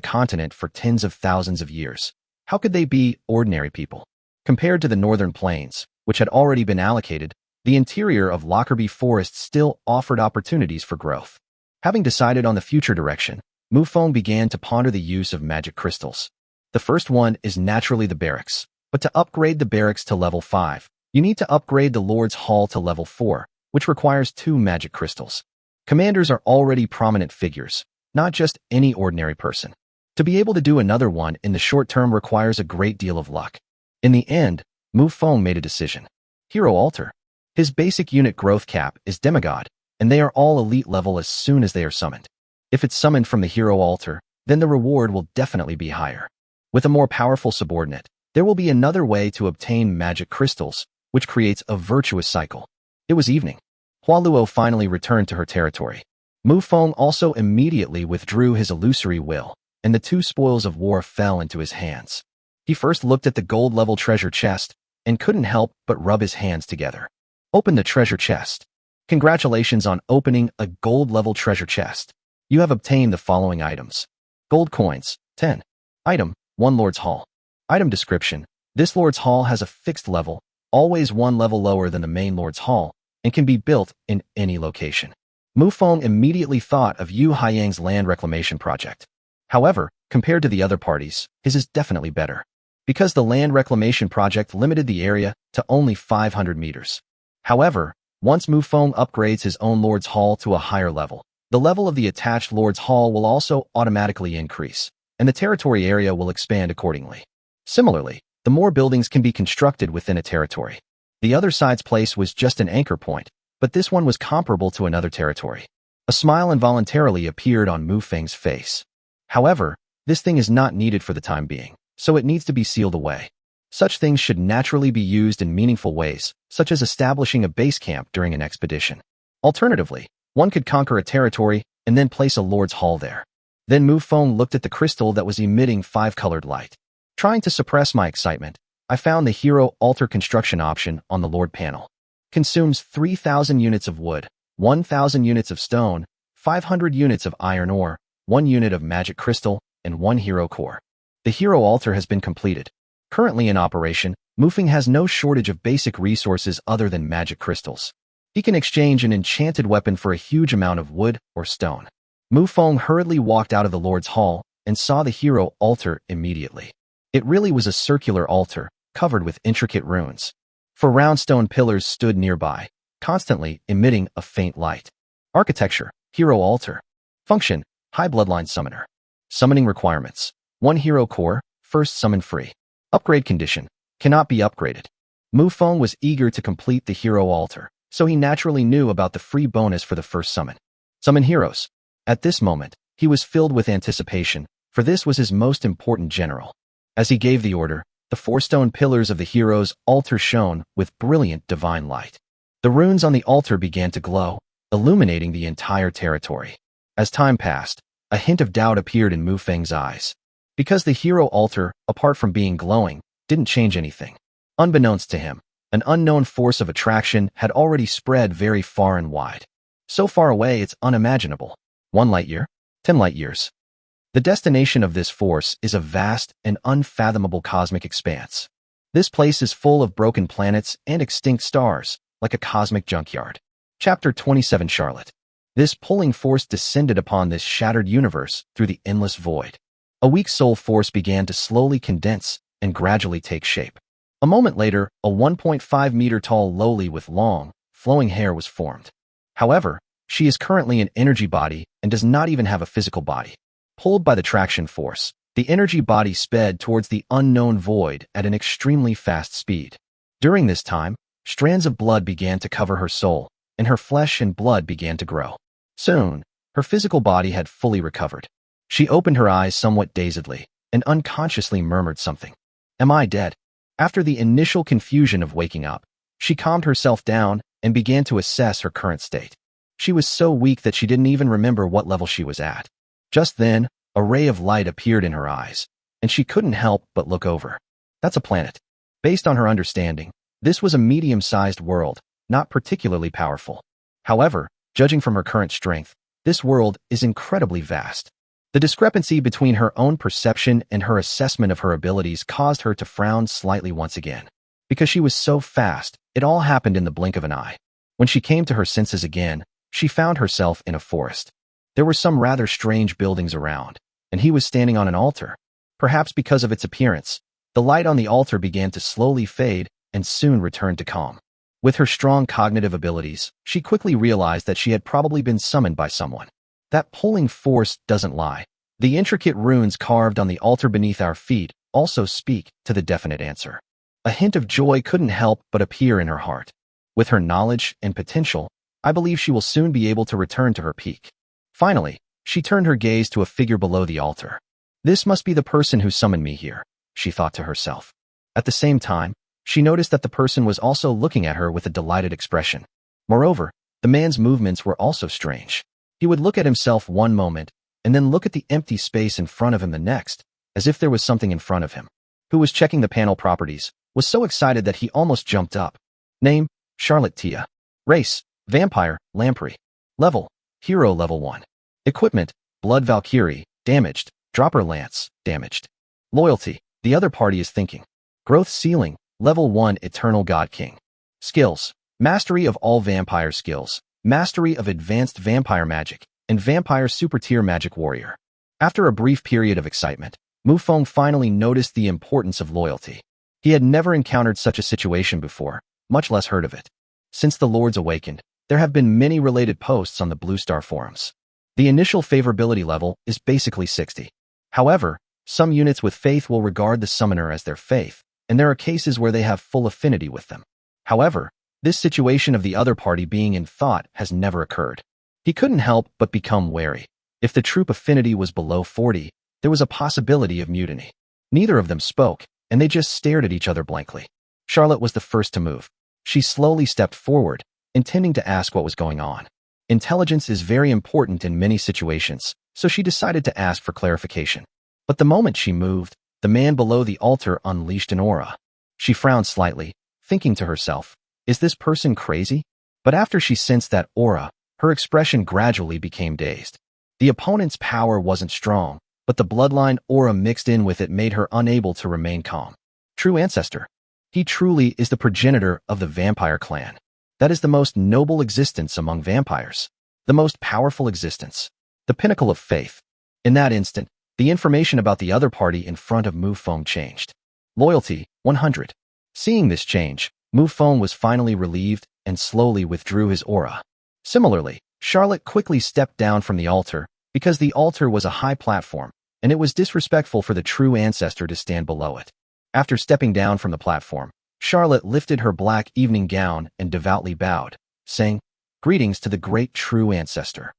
continent for tens of thousands of years. How could they be ordinary people? Compared to the northern plains, which had already been allocated, the interior of Lockerbie Forest still offered opportunities for growth. Having decided on the future direction, Mufong began to ponder the use of magic crystals. The first one is naturally the Barracks, but to upgrade the Barracks to level 5, You need to upgrade the Lord's Hall to level 4, which requires 2 magic crystals. Commanders are already prominent figures, not just any ordinary person. To be able to do another one in the short term requires a great deal of luck. In the end, Mufong made a decision. Hero Altar. His basic unit growth cap is demigod, and they are all elite level as soon as they are summoned. If it's summoned from the Hero Altar, then the reward will definitely be higher. With a more powerful subordinate, there will be another way to obtain magic crystals, which creates a virtuous cycle. It was evening. Hualuo finally returned to her territory. Mufong also immediately withdrew his illusory will, and the 2 spoils of war fell into his hands. He first looked at the gold-level treasure chest and couldn't help but rub his hands together. Open the treasure chest. Congratulations on opening a gold-level treasure chest. You have obtained the following items. Gold coins, 10. Item, 1 Lord's Hall. Item description. This Lord's Hall has a fixed level, always 1 level lower than the main Lord's Hall, and can be built in any location. Mufong immediately thought of Yu Haiyang's land reclamation project. However, compared to the other parties, his is definitely better, because the land reclamation project limited the area to only 500 meters. However, once Mufong upgrades his own Lord's Hall to a higher level, the level of the attached Lord's Hall will also automatically increase, and the territory area will expand accordingly. Similarly, the more buildings can be constructed within a territory. The other side's place was just an anchor point, but this one was comparable to another territory. A smile involuntarily appeared on Mufeng's face. However, this thing is not needed for the time being, so it needs to be sealed away. Such things should naturally be used in meaningful ways, such as establishing a base camp during an expedition. Alternatively, one could conquer a territory and then place a Lord's Hall there. Then Mufong looked at the crystal that was emitting 5-colored light. Trying to suppress my excitement, I found the Hero Altar construction option on the Lord panel. Consumes 3,000 units of wood, 1,000 units of stone, 500 units of iron ore, 1 unit of magic crystal, and 1 hero core. The Hero Altar has been completed. Currently in operation, Mufong has no shortage of basic resources other than magic crystals. He can exchange an enchanted weapon for a huge amount of wood or stone. Mufong hurriedly walked out of the Lord's Hall and saw the Hero Altar immediately. It really was a circular altar, covered with intricate runes. 4 round stone pillars stood nearby, constantly emitting a faint light. Architecture, Hero Altar. Function, High Bloodline Summoner. Summoning requirements. 1 hero core, first summon free. Upgrade condition, cannot be upgraded. Mufong was eager to complete the Hero Altar, so he naturally knew about the free bonus for the first summon. Summon heroes. At this moment, he was filled with anticipation, for this was his most important general. As he gave the order, the 4 stone pillars of the hero's altar shone with brilliant divine light. The runes on the altar began to glow, illuminating the entire territory. As time passed, a hint of doubt appeared in Mufeng's eyes. Because the Hero Altar, apart from being glowing, didn't change anything. Unbeknownst to him, an unknown force of attraction had already spread very far and wide. So far away it's unimaginable. 1 light year? 10 light years. The destination of this force is a vast and unfathomable cosmic expanse. This place is full of broken planets and extinct stars, like a cosmic junkyard. Chapter 27 Charlotte. This pulling force descended upon this shattered universe through the endless void. A weak soul force began to slowly condense and gradually take shape. A moment later, a 1.5 meter tall lowly with long, flowing hair was formed. However, she is currently an energy body and does not even have a physical body. Pulled by the traction force, the energy body sped towards the unknown void at an extremely fast speed. During this time, strands of blood began to cover her soul, and her flesh and blood began to grow. Soon, her physical body had fully recovered. She opened her eyes somewhat dazedly and unconsciously murmured something. Am I dead? After the initial confusion of waking up, she calmed herself down and began to assess her current state. She was so weak that she didn't even remember what level she was at. Just then, a ray of light appeared in her eyes, and she couldn't help but look over. That's a planet. Based on her understanding, this was a medium-sized world, not particularly powerful. However, judging from her current strength, this world is incredibly vast. The discrepancy between her own perception and her assessment of her abilities caused her to frown slightly once again. Because she was so fast, it all happened in the blink of an eye. When she came to her senses again, she found herself in a forest. There were some rather strange buildings around, and he was standing on an altar. Perhaps because of its appearance, the light on the altar began to slowly fade and soon returned to calm. With her strong cognitive abilities, she quickly realized that she had probably been summoned by someone. That pulling force doesn't lie. The intricate runes carved on the altar beneath our feet also speak to the definite answer. A hint of joy couldn't help but appear in her heart. With her knowledge and potential, I believe she will soon be able to return to her peak. Finally, she turned her gaze to a figure below the altar. This must be the person who summoned me here, she thought to herself. At the same time, she noticed that the person was also looking at her with a delighted expression. Moreover, the man's movements were also strange. He would look at himself one moment, and then look at the empty space in front of him the next, as if there was something in front of him. Who was checking the panel properties, was so excited that he almost jumped up. Name, Charlotte Tia. Race, Vampire, Lamprey. Level, Hero Level 1. Equipment, Blood Valkyrie, damaged. Dropper Lance, damaged. Loyalty, the other party is thinking. Growth Ceiling, Level 1 Eternal God King. Skills, Mastery of all vampire skills, Mastery of advanced vampire magic, and Vampire Super Tier Magic Warrior. After a brief period of excitement, Mufong finally noticed the importance of loyalty. He had never encountered such a situation before, much less heard of it. Since the Lords awakened, there have been many related posts on the Blue Star forums. The initial favorability level is basically 60. However, some units with faith will regard the summoner as their faith, and there are cases where they have full affinity with them. However, this situation of the other party being in thought has never occurred. He couldn't help but become wary. If the troop affinity was below 40, there was a possibility of mutiny. Neither of them spoke, and they just stared at each other blankly. Charlotte was the first to move. She slowly stepped forward, intending to ask what was going on. Intelligence is very important in many situations, so she decided to ask for clarification. But the moment she moved, the man below the altar unleashed an aura. She frowned slightly, thinking to herself, is this person crazy? But after she sensed that aura, her expression gradually became dazed. The opponent's power wasn't strong, but the bloodline aura mixed in with it made her unable to remain calm. True ancestor. He truly is the progenitor of the vampire clan. That is the most noble existence among vampires. The most powerful existence. The pinnacle of faith. In that instant, the information about the other party in front of Mufong changed. Loyalty, 100. Seeing this change, Mufong was finally relieved and slowly withdrew his aura. Similarly, Charlotte quickly stepped down from the altar because the altar was a high platform, and it was disrespectful for the true ancestor to stand below it. After stepping down from the platform, Charlotte lifted her black evening gown and devoutly bowed, saying, "Greetings to the great true ancestor."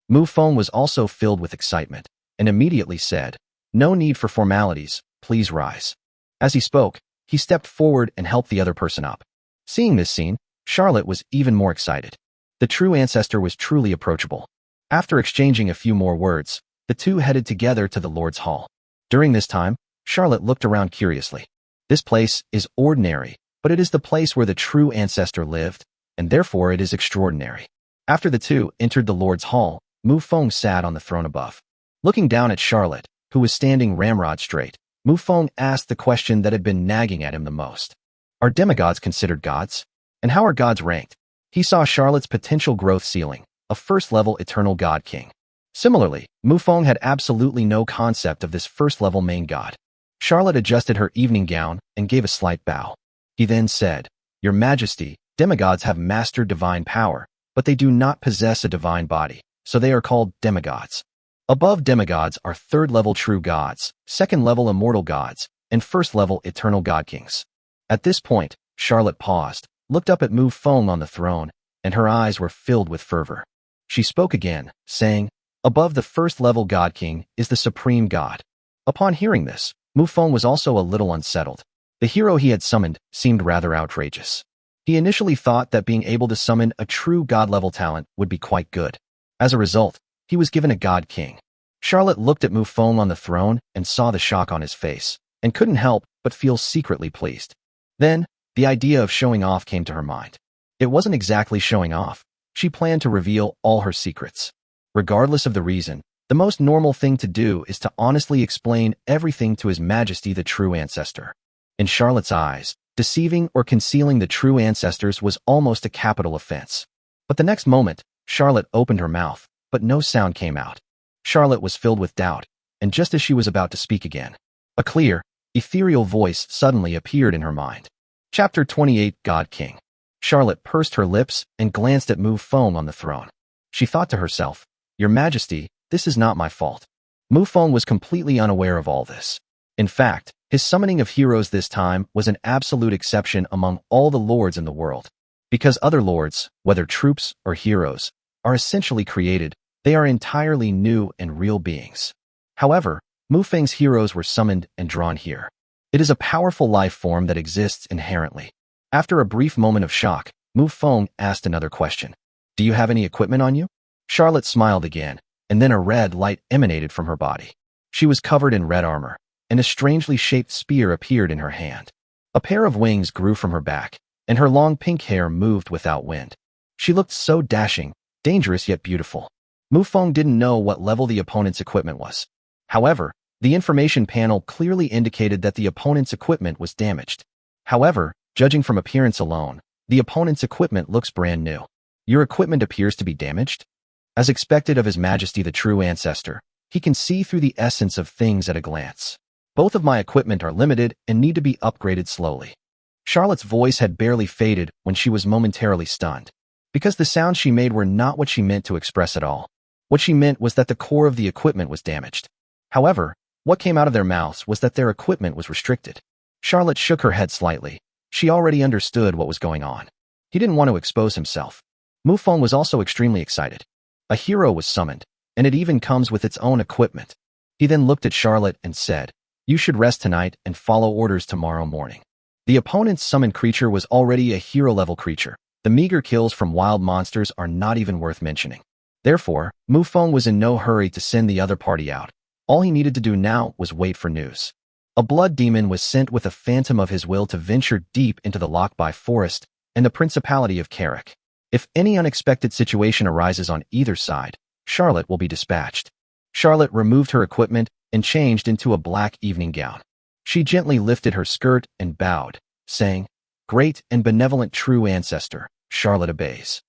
Mufong was also filled with excitement, and immediately said, "No need for formalities, please rise." As he spoke, he stepped forward and helped the other person up. Seeing this scene, Charlotte was even more excited. The true ancestor was truly approachable. After exchanging a few more words, the two headed together to the Lord's Hall. During this time, Charlotte looked around curiously. This place is ordinary, but it is the place where the true ancestor lived, and therefore it is extraordinary. After the two entered the Lord's Hall, Mufong sat on the throne above. Looking down at Charlotte, who was standing ramrod straight, Mufong asked the question that had been nagging at him the most. Are demigods considered gods? And how are gods ranked? He saw Charlotte's potential growth ceiling, a first-level eternal god king. Similarly, Mufong had absolutely no concept of this first-level main god. Charlotte adjusted her evening gown and gave a slight bow. He then said, "Your Majesty, demigods have mastered divine power, but they do not possess a divine body, so they are called demigods. Above demigods are third-level true gods, second-level immortal gods, and first-level eternal god kings." At this point, Charlotte paused, looked up at Mufong on the throne, and her eyes were filled with fervor. She spoke again, saying, "Above the first-level god king is the supreme god." Upon hearing this, Mufong was also a little unsettled. The hero he had summoned seemed rather outrageous. He initially thought that being able to summon a true god-level talent would be quite good. As a result, he was given a god king. Charlotte looked at Mufong on the throne and saw the shock on his face, and couldn't help but feel secretly pleased. Then, the idea of showing off came to her mind. It wasn't exactly showing off. She planned to reveal all her secrets. Regardless of the reason, the most normal thing to do is to honestly explain everything to His Majesty the true ancestor. In Charlotte's eyes, deceiving or concealing the true ancestors was almost a capital offense. But the next moment, Charlotte opened her mouth, but no sound came out. Charlotte was filled with doubt, and just as she was about to speak again, a clear, ethereal voice suddenly appeared in her mind. Chapter 28 God King. Charlotte pursed her lips and glanced at Mufong on the throne. She thought to herself, Your Majesty, this is not my fault. Mufong was completely unaware of all this. In fact, his summoning of heroes this time was an absolute exception among all the lords in the world. Because other lords, whether troops or heroes, are essentially created, they are entirely new and real beings. However, Mufeng's heroes were summoned and drawn here. It is a powerful life form that exists inherently. After a brief moment of shock, Mufong asked another question. Do you have any equipment on you? Charlotte smiled again, and then a red light emanated from her body. She was covered in red armor, and a strangely shaped spear appeared in her hand. A pair of wings grew from her back, and her long pink hair moved without wind. She looked so dashing, dangerous yet beautiful. Mufong didn't know what level the opponent's equipment was. However, the information panel clearly indicated that the opponent's equipment was damaged. However, judging from appearance alone, the opponent's equipment looks brand new. Your equipment appears to be damaged? As expected of His Majesty the true ancestor, he can see through the essence of things at a glance. Both of my equipment are limited and need to be upgraded slowly. Charlotte's voice had barely faded when she was momentarily stunned, because the sounds she made were not what she meant to express at all. What she meant was that the core of the equipment was damaged. However, what came out of their mouths was that their equipment was restricted. Charlotte shook her head slightly. She already understood what was going on. He didn't want to expose himself. Mufong was also extremely excited. A hero was summoned, and it even comes with its own equipment. He then looked at Charlotte and said, You should rest tonight and follow orders tomorrow morning. The opponent's summoned creature was already a hero-level creature. The meager kills from wild monsters are not even worth mentioning. Therefore, Mufong was in no hurry to send the other party out. All he needed to do now was wait for news. A blood demon was sent with a phantom of his will to venture deep into the Lockby forest and the Principality of Carrick. If any unexpected situation arises on either side, Charlotte will be dispatched. Charlotte removed her equipment and changed into a black evening gown. She gently lifted her skirt and bowed, saying, Great and benevolent true ancestor, Charlotte obeys.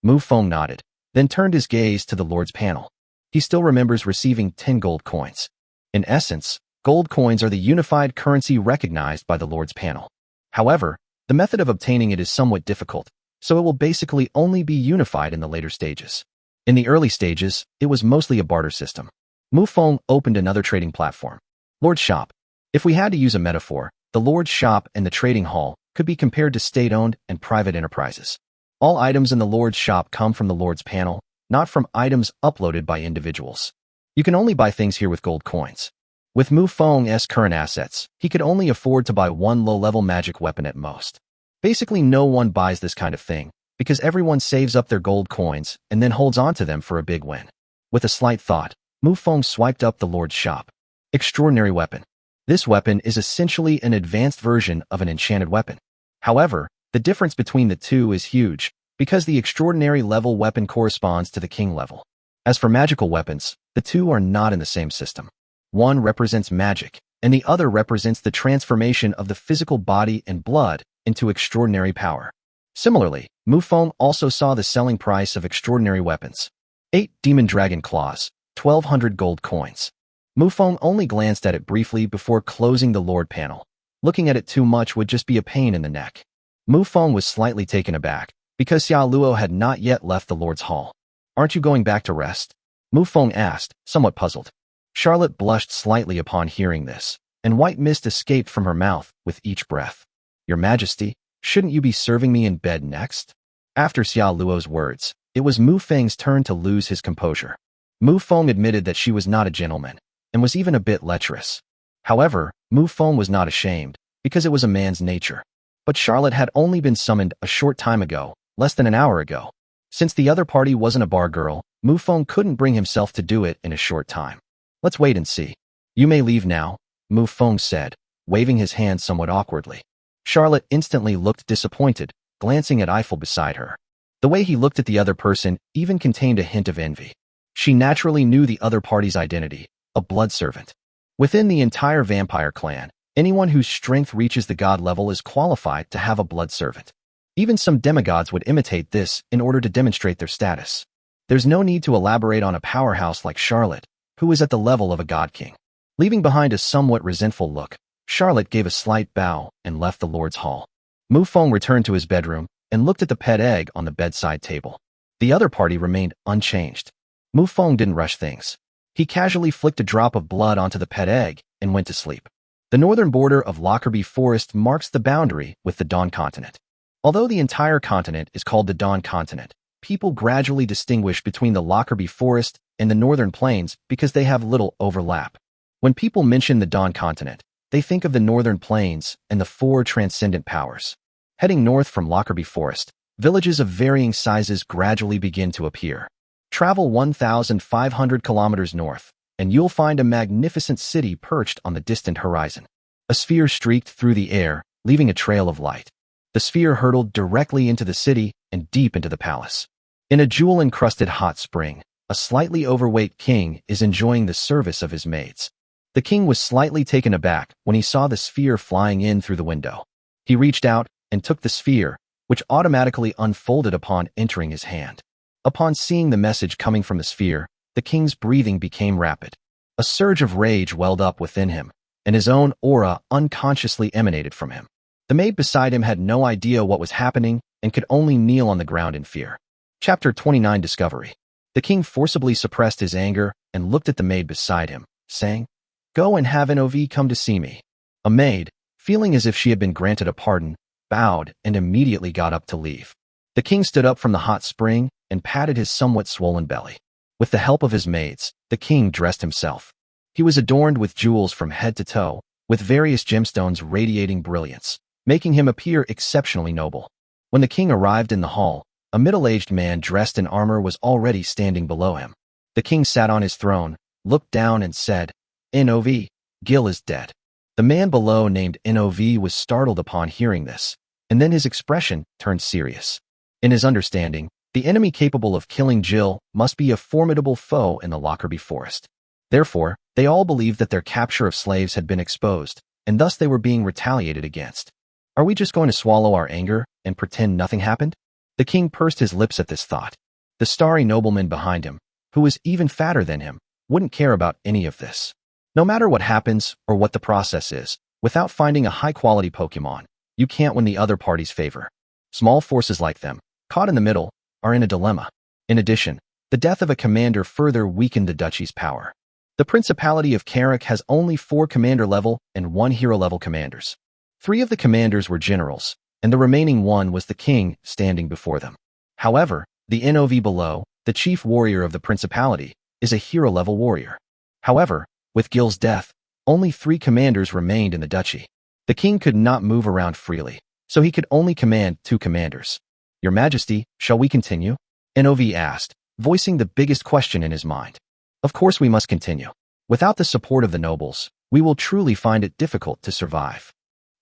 Mufong nodded, then turned his gaze to the Lord's panel. He still remembers receiving 10 gold coins. In essence, gold coins are the unified currency recognized by the Lord's panel. However, the method of obtaining it is somewhat difficult, so it will basically only be unified in the later stages. In the early stages, it was mostly a barter system. Mufong opened another trading platform. Lord's Shop. If we had to use a metaphor, the Lord's Shop and the trading hall could be compared to state-owned and private enterprises. All items in the Lord's Shop come from the Lord's panel, not from items uploaded by individuals. You can only buy things here with gold coins. With Mufong's current assets, he could only afford to buy one low-level magic weapon at most. Basically, no one buys this kind of thing, because everyone saves up their gold coins and then holds on to them for a big win. With a slight thought, Mufong swiped up the Lord's Shop. Extraordinary weapon. This weapon is essentially an advanced version of an enchanted weapon. However, the difference between the two is huge, because the extraordinary level weapon corresponds to the king level. As for magical weapons, the two are not in the same system. One represents magic, and the other represents the transformation of the physical body and blood into extraordinary power. Similarly, Mufong also saw the selling price of extraordinary weapons. 8 Demon Dragon Claws, 1,200 gold coins. Mufong only glanced at it briefly before closing the Lord panel. Looking at it too much would just be a pain in the neck. Mufong was slightly taken aback, because Xia Luo had not yet left the Lord's Hall. Aren't you going back to rest? Mufong asked, somewhat puzzled. Charlotte blushed slightly upon hearing this, and white mist escaped from her mouth with each breath. Your Majesty, shouldn't you be serving me in bed next? After Xia Luo's words, it was Mufeng's turn to lose his composure. Mufong admitted that she was not a gentleman, and was even a bit lecherous. However, Mufong was not ashamed, because it was a man's nature. But Charlotte had only been summoned a short time ago, less than an hour ago. Since the other party wasn't a bar girl, Mufong couldn't bring himself to do it in a short time. Let's wait and see. You may leave now, Mufong said, waving his hand somewhat awkwardly. Charlotte instantly looked disappointed, glancing at Eiffel beside her. The way he looked at the other person even contained a hint of envy. She naturally knew the other party's identity, a blood servant. Within the entire vampire clan, anyone whose strength reaches the god level is qualified to have a blood servant. Even some demigods would imitate this in order to demonstrate their status. There's no need to elaborate on a powerhouse like Charlotte, who is at the level of a god king. Leaving behind a somewhat resentful look, Charlotte gave a slight bow and left the Lord's Hall. Mufong returned to his bedroom and looked at the pet egg on the bedside table. The other party remained unchanged. Mufong didn't rush things. He casually flicked a drop of blood onto the pet egg and went to sleep. The northern border of Lockerbie Forest marks the boundary with the Dawn Continent. Although the entire continent is called the Dawn Continent, people gradually distinguish between the Lockerbie Forest and the Northern Plains because they have little overlap. When people mention the Dawn Continent, they think of the Northern Plains and the four transcendent powers. Heading north from Lockerbie Forest, villages of varying sizes gradually begin to appear. Travel 1,500 kilometers north, and you'll find a magnificent city perched on the distant horizon. A sphere streaked through the air, leaving a trail of light. The sphere hurtled directly into the city and deep into the palace. In a jewel-encrusted hot spring, a slightly overweight king is enjoying the service of his maids. The king was slightly taken aback when he saw the sphere flying in through the window. He reached out and took the sphere, which automatically unfolded upon entering his hand. Upon seeing the message coming from the sphere, the king's breathing became rapid. A surge of rage welled up within him, and his own aura unconsciously emanated from him. The maid beside him had no idea what was happening and could only kneel on the ground in fear. Chapter 29 Discovery. The king forcibly suppressed his anger and looked at the maid beside him, saying, "Go and have NOV come to see me." A maid, feeling as if she had been granted a pardon, bowed and immediately got up to leave. The king stood up from the hot spring and patted his somewhat swollen belly. With the help of his maids, the king dressed himself. He was adorned with jewels from head to toe, with various gemstones radiating brilliance, making him appear exceptionally noble. When the king arrived in the hall, a middle-aged man dressed in armor was already standing below him. The king sat on his throne, looked down and said, "NOV, Gil is dead." The man below named NOV was startled upon hearing this, and then his expression turned serious. In his understanding, the enemy capable of killing Jill must be a formidable foe in the Lockerbie Forest. Therefore, they all believed that their capture of slaves had been exposed, and thus they were being retaliated against. Are we just going to swallow our anger and pretend nothing happened? The king pursed his lips at this thought. The starry nobleman behind him, who was even fatter than him, wouldn't care about any of this. No matter what happens or what the process is, without finding a high-quality Pokemon, you can't win the other party's favor. Small forces like them, caught in the middle, are in a dilemma. In addition, the death of a commander further weakened the duchy's power. The Principality of Carrick has only 4 commander-level and 1 hero-level commanders. 3 of the commanders were generals, and the remaining 1 was the king standing before them. However, the NOV below, the chief warrior of the Principality, is a hero-level warrior. However, with Gil's death, only 3 commanders remained in the duchy. The king could not move around freely, so he could only command 2 commanders. "Your Majesty, shall we continue?" NOV asked, voicing the biggest question in his mind. "Of course we must continue. Without the support of the nobles, we will truly find it difficult to survive."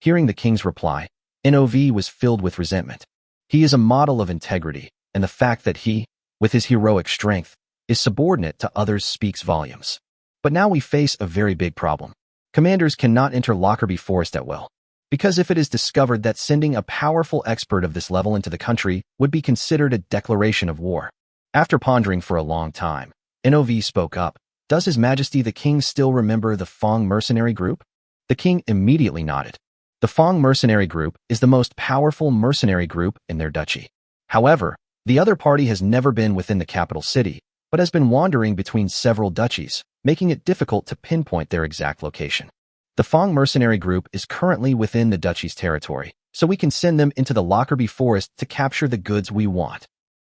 Hearing the king's reply, NOV was filled with resentment. He is a model of integrity, and the fact that he, with his heroic strength, is subordinate to others speaks volumes. But now we face a very big problem. Commanders cannot enter Lockerbie Forest at will, because if it is discovered that sending a powerful expert of this level into the country would be considered a declaration of war. After pondering for a long time, NOV spoke up. "Does His Majesty the King still remember the Fong mercenary group?" The king immediately nodded. The Fong mercenary group is the most powerful mercenary group in their duchy. However, the other party has never been within the capital city, but has been wandering between several duchies, making it difficult to pinpoint their exact location. The Fong mercenary group is currently within the duchy's territory, so we can send them into the Lockerbie Forest to capture the goods we want.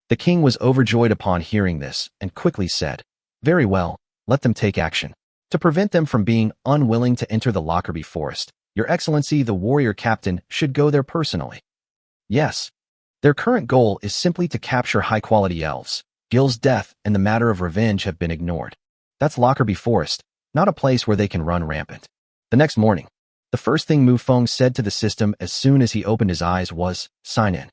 The king was overjoyed upon hearing this and quickly said, "Very well, let them take action. To prevent them from being unwilling to enter the Lockerbie Forest, Your Excellency the warrior captain should go there personally." Yes. Their current goal is simply to capture high-quality elves. Gil's death and the matter of revenge have been ignored. That's Lockerbie Forest, not a place where they can run rampant. The next morning, the first thing Mufong said to the system as soon as he opened his eyes was, "Sign in."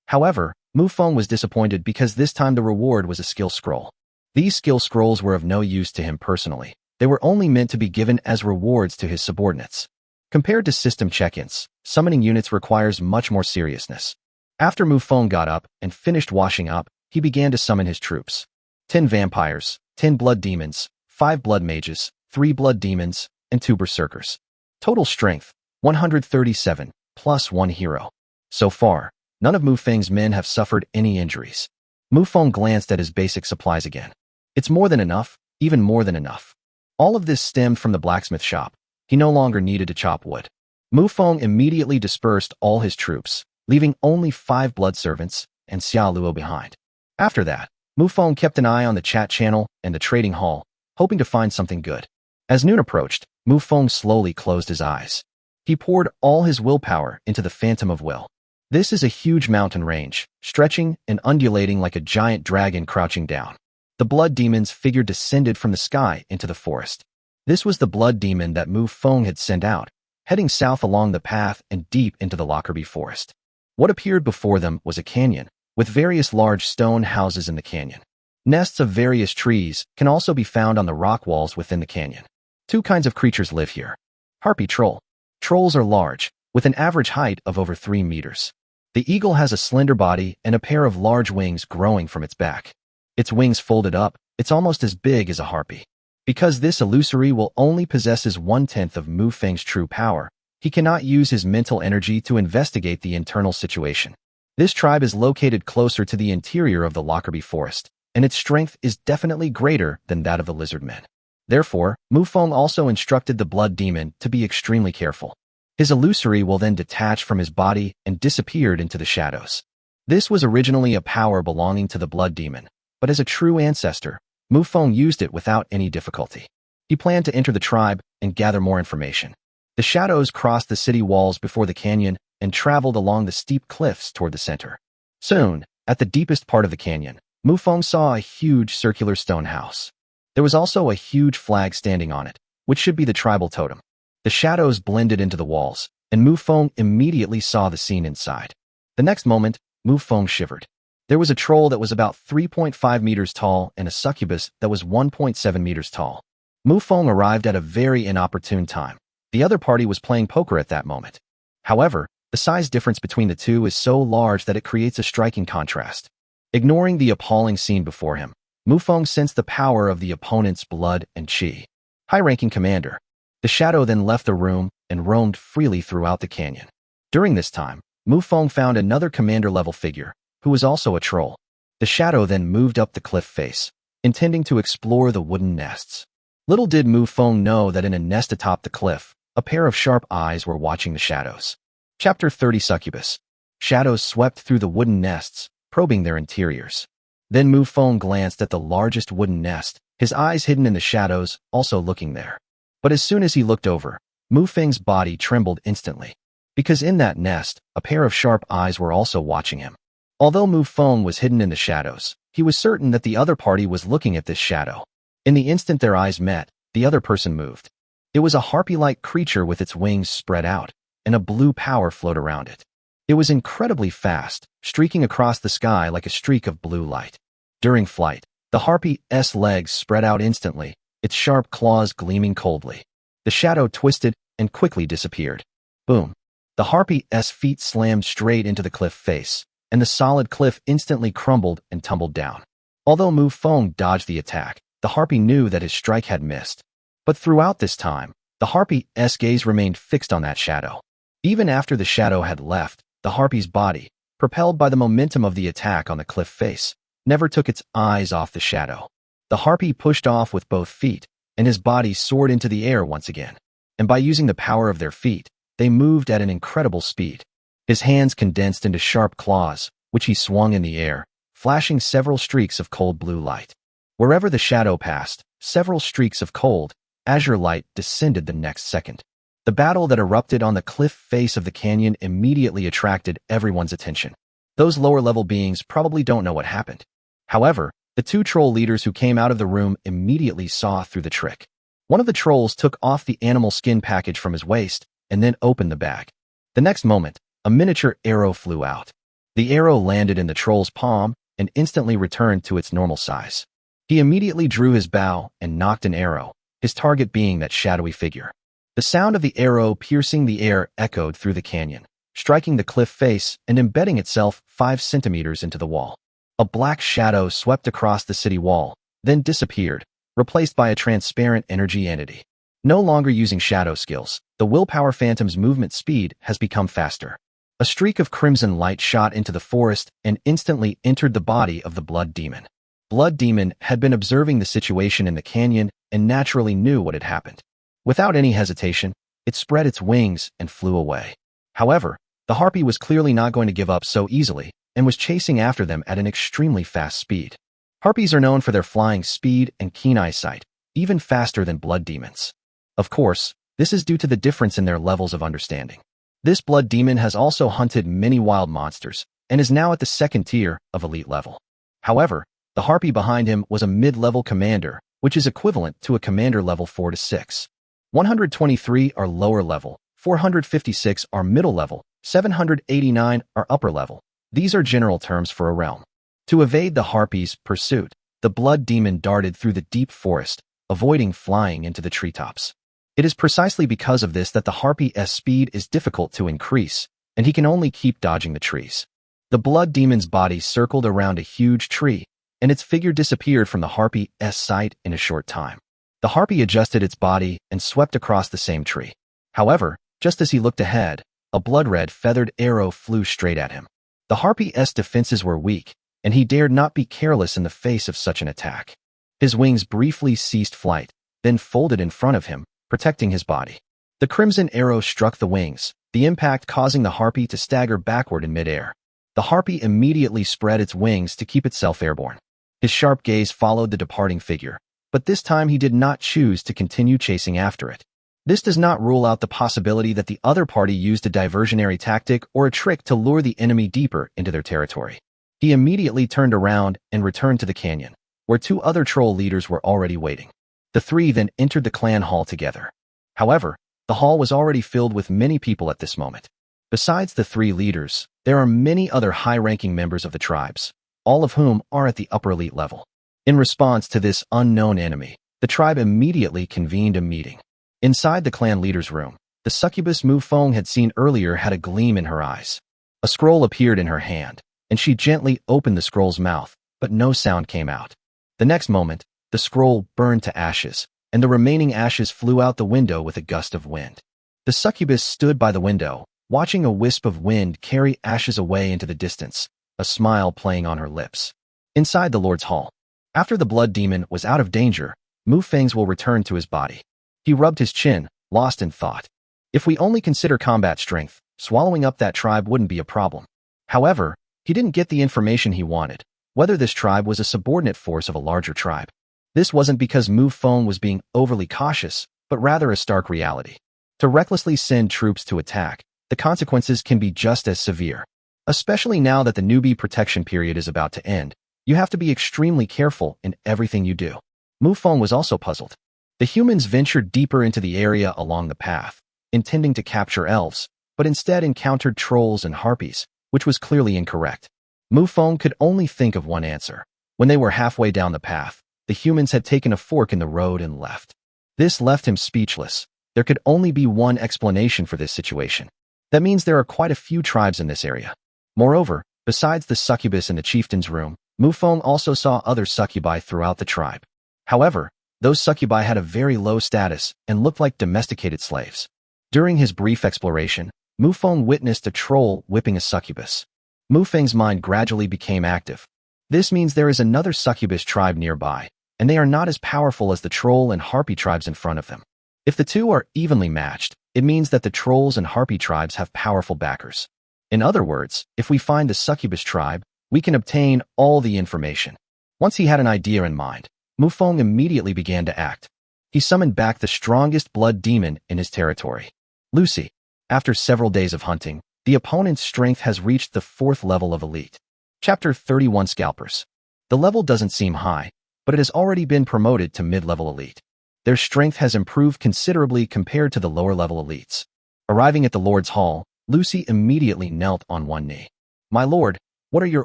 However, Mufong was disappointed because this time the reward was a skill scroll. These skill scrolls were of no use to him personally. They were only meant to be given as rewards to his subordinates. Compared to system check-ins, summoning units requires much more seriousness. After Mufong got up and finished washing up, he began to summon his troops. 10 vampires, 10 blood demons, 5 blood mages, 3 blood demons, and 2 berserkers. Total strength, 137, plus 1 hero. So far, none of Mufeng's men have suffered any injuries. Mufong glanced at his basic supplies again. It's more than enough, even more than enough. All of this stemmed from the blacksmith shop. He no longer needed to chop wood. Mufong immediately dispersed all his troops, leaving only 5 blood servants and Xia Luo behind. After that, Mufong kept an eye on the chat channel and the trading hall, hoping to find something good. As noon approached, Mufong slowly closed his eyes. He poured all his willpower into the Phantom of Will. This is a huge mountain range, stretching and undulating like a giant dragon crouching down. The blood demon's figure descended from the sky into the forest. This was the blood demon that Mufong had sent out, heading south along the path and deep into the Lockerbie forest. What appeared before them was a canyon, with various large stone houses in the canyon. Nests of various trees can also be found on the rock walls within the canyon. 2 kinds of creatures live here. Harpy troll. Trolls are large, with an average height of over 3 meters. The eagle has a slender body and a pair of large wings growing from its back. Its wings folded up, it's almost as big as a harpy. Because this illusory will only possesses 1/10 of Mufeng's true power, he cannot use his mental energy to investigate the internal situation. This tribe is located closer to the interior of the Lockerbie forest, and its strength is definitely greater than that of the lizardmen. Therefore, Mufong also instructed the blood demon to be extremely careful. His illusory will then detached from his body and disappeared into the shadows. This was originally a power belonging to the blood demon, but as a true ancestor, Mufong used it without any difficulty. He planned to enter the tribe and gather more information. The shadows crossed the city walls before the canyon and traveled along the steep cliffs toward the center. Soon, at the deepest part of the canyon, Mufong saw a huge circular stone house. There was also a huge flag standing on it, which should be the tribal totem. The shadows blended into the walls, and Mufong immediately saw the scene inside. The next moment, Mufong shivered. There was a troll that was about 3.5 meters tall and a succubus that was 1.7 meters tall. Mufong arrived at a very inopportune time. The other party was playing poker at that moment. However, the size difference between the two is so large that it creates a striking contrast. Ignoring the appalling scene before him, Mufong sensed the power of the opponent's blood and qi. High-ranking commander. The shadow then left the room and roamed freely throughout the canyon. During this time, Mufong found another commander-level figure, who was also a troll. The shadow then moved up the cliff face, intending to explore the wooden nests. Little did Mufong know that in a nest atop the cliff, a pair of sharp eyes were watching the shadows. Chapter 30 Succubus. Shadows swept through the wooden nests, probing their interiors. Then Mufong glanced at the largest wooden nest, his eyes hidden in the shadows, also looking there. But as soon as he looked over, Mufeng's body trembled instantly. Because in that nest, a pair of sharp eyes were also watching him. Although Mufong was hidden in the shadows, he was certain that the other party was looking at this shadow. In the instant their eyes met, the other person moved. It was a harpy-like creature with its wings spread out, and a blue power flowed around it. It was incredibly fast, streaking across the sky like a streak of blue light. During flight, the harpy's legs spread out instantly, its sharp claws gleaming coldly. The shadow twisted and quickly disappeared. Boom. The harpy's feet slammed straight into the cliff face, and the solid cliff instantly crumbled and tumbled down. Although Mufong dodged the attack, the harpy knew that his strike had missed. But throughout this time, the harpy's gaze remained fixed on that shadow. Even after the shadow had left, the harpy's body, propelled by the momentum of the attack on the cliff face, never took its eyes off the shadow. The harpy pushed off with both feet, and his body soared into the air once again. And by using the power of their feet, they moved at an incredible speed. His hands condensed into sharp claws, which he swung in the air, flashing several streaks of cold blue light. Wherever the shadow passed, several streaks of cold, azure light descended the next second. The battle that erupted on the cliff face of the canyon immediately attracted everyone's attention. Those lower-level beings probably don't know what happened. However, the 2 troll leaders who came out of the room immediately saw through the trick. One of the trolls took off the animal skin package from his waist and then opened the bag. The next moment, a miniature arrow flew out. The arrow landed in the troll's palm and instantly returned to its normal size. He immediately drew his bow and nocked an arrow, his target being that shadowy figure. The sound of the arrow piercing the air echoed through the canyon, striking the cliff face and embedding itself 5 centimeters into the wall. A black shadow swept across the city wall, then disappeared, replaced by a transparent energy entity. No longer using shadow skills, the willpower phantom's movement speed has become faster. A streak of crimson light shot into the forest and instantly entered the body of the Blood Demon. Blood Demon had been observing the situation in the canyon and naturally knew what had happened. Without any hesitation, it spread its wings and flew away. However, the harpy was clearly not going to give up so easily and was chasing after them at an extremely fast speed. Harpies are known for their flying speed and keen eyesight, even faster than blood demons. Of course, this is due to the difference in their levels of understanding. This blood demon has also hunted many wild monsters and is now at the second tier of elite level. However, the harpy behind him was a mid-level commander, which is equivalent to a commander level 4 to 6. 123 are lower level, 456 are middle level, 789 are upper level. These are general terms for a realm. To evade the harpy's pursuit, the blood demon darted through the deep forest, avoiding flying into the treetops. It is precisely because of this that the harpy's speed is difficult to increase, and he can only keep dodging the trees. The blood demon's body circled around a huge tree, and its figure disappeared from the harpy's sight in a short time. The harpy adjusted its body and swept across the same tree. However, just as he looked ahead, a blood-red feathered arrow flew straight at him. The harpy's defenses were weak, and he dared not be careless in the face of such an attack. His wings briefly ceased flight, then folded in front of him, protecting his body. The crimson arrow struck the wings, the impact causing the harpy to stagger backward in midair. The harpy immediately spread its wings to keep itself airborne. His sharp gaze followed the departing figure, but this time he did not choose to continue chasing after it. This does not rule out the possibility that the other party used a diversionary tactic or a trick to lure the enemy deeper into their territory. He immediately turned around and returned to the canyon, where two other troll leaders were already waiting. The three then entered the clan hall together. However, the hall was already filled with many people at this moment. Besides the three leaders, there are many other high-ranking members of the tribes, all of whom are at the upper elite level. In response to this unknown enemy, the tribe immediately convened a meeting. Inside the clan leader's room, the succubus Mufong had seen earlier had a gleam in her eyes. A scroll appeared in her hand, and she gently opened the scroll's mouth, but no sound came out. The next moment, the scroll burned to ashes, and the remaining ashes flew out the window with a gust of wind. The succubus stood by the window, watching a wisp of wind carry ashes away into the distance, a smile playing on her lips. Inside the Lord's Hall, after the blood demon was out of danger, Mufeng's will return to his body. He rubbed his chin, lost in thought. If we only consider combat strength, swallowing up that tribe wouldn't be a problem. However, he didn't get the information he wanted, whether this tribe was a subordinate force of a larger tribe. This wasn't because Mufong was being overly cautious, but rather a stark reality. To recklessly send troops to attack, the consequences can be just as severe. Especially now that the newbie protection period is about to end, you have to be extremely careful in everything you do. Mufong was also puzzled. The humans ventured deeper into the area along the path, intending to capture elves, but instead encountered trolls and harpies, which was clearly incorrect. Mufong could only think of one answer. When they were halfway down the path, the humans had taken a fork in the road and left. This left him speechless. There could only be one explanation for this situation. That means there are quite a few tribes in this area. Moreover, besides the succubus in the chieftain's room, Mufong also saw other succubi throughout the tribe. However, those succubi had a very low status and looked like domesticated slaves. During his brief exploration, Mufong witnessed a troll whipping a succubus. Mufeng's mind gradually became active. This means there is another succubus tribe nearby, and they are not as powerful as the troll and harpy tribes in front of them. If the two are evenly matched, it means that the trolls and harpy tribes have powerful backers. In other words, if we find the succubus tribe, we can obtain all the information. Once he had an idea in mind, Mufong immediately began to act. He summoned back the strongest blood demon in his territory. Lucy. After several days of hunting, the opponent's strength has reached the 4th level of elite. Chapter 31 Scalpers. The level doesn't seem high, but it has already been promoted to mid-level elite. Their strength has improved considerably compared to the lower-level elites. Arriving at the Lord's Hall, Lucy immediately knelt on one knee. "My lord, what are your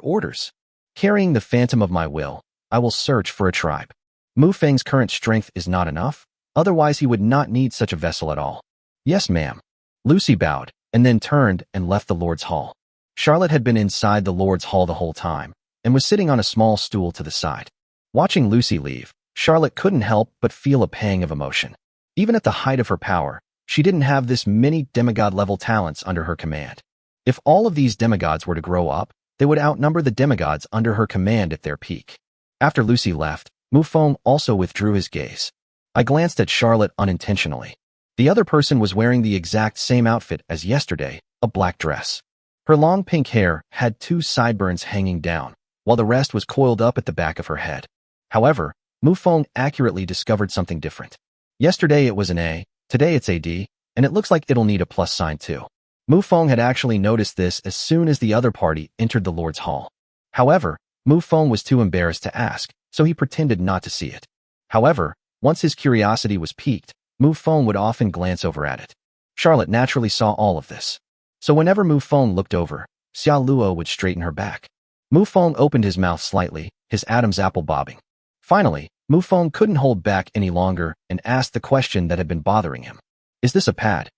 orders?" "Carrying the phantom of my will, I will search for a tribe." Mufeng's current strength is not enough, otherwise he would not need such a vessel at all. "Yes, ma'am." Lucy bowed, and then turned and left the Lord's Hall. Charlotte had been inside the Lord's Hall the whole time, and was sitting on a small stool to the side. Watching Lucy leave, Charlotte couldn't help but feel a pang of emotion. Even at the height of her power, she didn't have this many demigod-level talents under her command. If all of these demigods were to grow up, they would outnumber the demigods under her command at their peak. After Lucy left, Mufong also withdrew his gaze. I glanced at Charlotte unintentionally. The other person was wearing the exact same outfit as yesterday, a black dress. Her long pink hair had 2 sideburns hanging down, while the rest was coiled up at the back of her head. However, Mufong accurately discovered something different. Yesterday it was an A, today it's AD, and it looks like it'll need a plus sign too. Mufong had actually noticed this as soon as the other party entered the Lord's Hall. However, Mufong was too embarrassed to ask, so he pretended not to see it. However, once his curiosity was piqued, Mufong would often glance over at it. Charlotte naturally saw all of this. So whenever Mufong looked over, Xia Luo would straighten her back. Mufong opened his mouth slightly, his Adam's apple bobbing. Finally, Mufong couldn't hold back any longer and asked the question that had been bothering him. Is this a pad?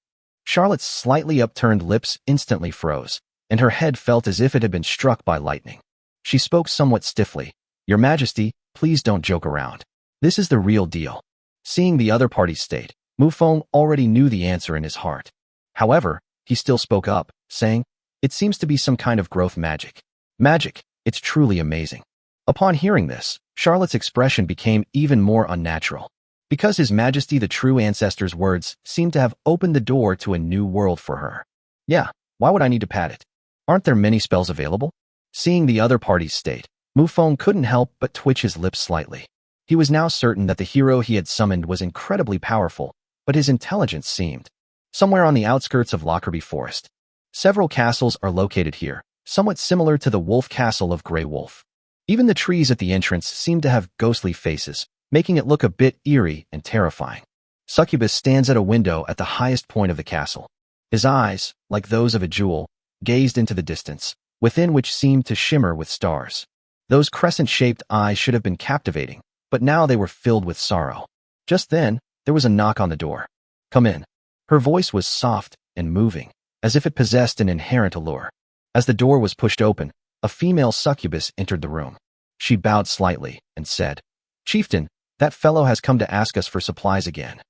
Charlotte's slightly upturned lips instantly froze, and her head felt as if it had been struck by lightning. She spoke somewhat stiffly. Your Majesty, please don't joke around. This is the real deal. Seeing the other party's state, Mufong already knew the answer in his heart. However, he still spoke up, saying, it seems to be some kind of growth magic. Magic, it's truly amazing. Upon hearing this, Charlotte's expression became even more unnatural. Because His Majesty the True Ancestor's words seemed to have opened the door to a new world for her. Yeah, why would I need to pad it? Aren't there many spells available? Seeing the other party's state, Mufong couldn't help but twitch his lips slightly. He was now certain that the hero he had summoned was incredibly powerful, but his intelligence seemed somewhere on the outskirts of Lockerbie Forest. Several castles are located here, somewhat similar to the Wolf Castle of Grey Wolf. Even the trees at the entrance seemed to have ghostly faces, making it look a bit eerie and terrifying. Succubus stands at a window at the highest point of the castle. His eyes, like those of a jewel, gazed into the distance, within which seemed to shimmer with stars. Those crescent-shaped eyes should have been captivating, but now they were filled with sorrow. Just then, there was a knock on the door. Come in. Her voice was soft and moving, as if it possessed an inherent allure. As the door was pushed open, a female succubus entered the room. She bowed slightly and said, Chieftain, that fellow has come to ask us for supplies again.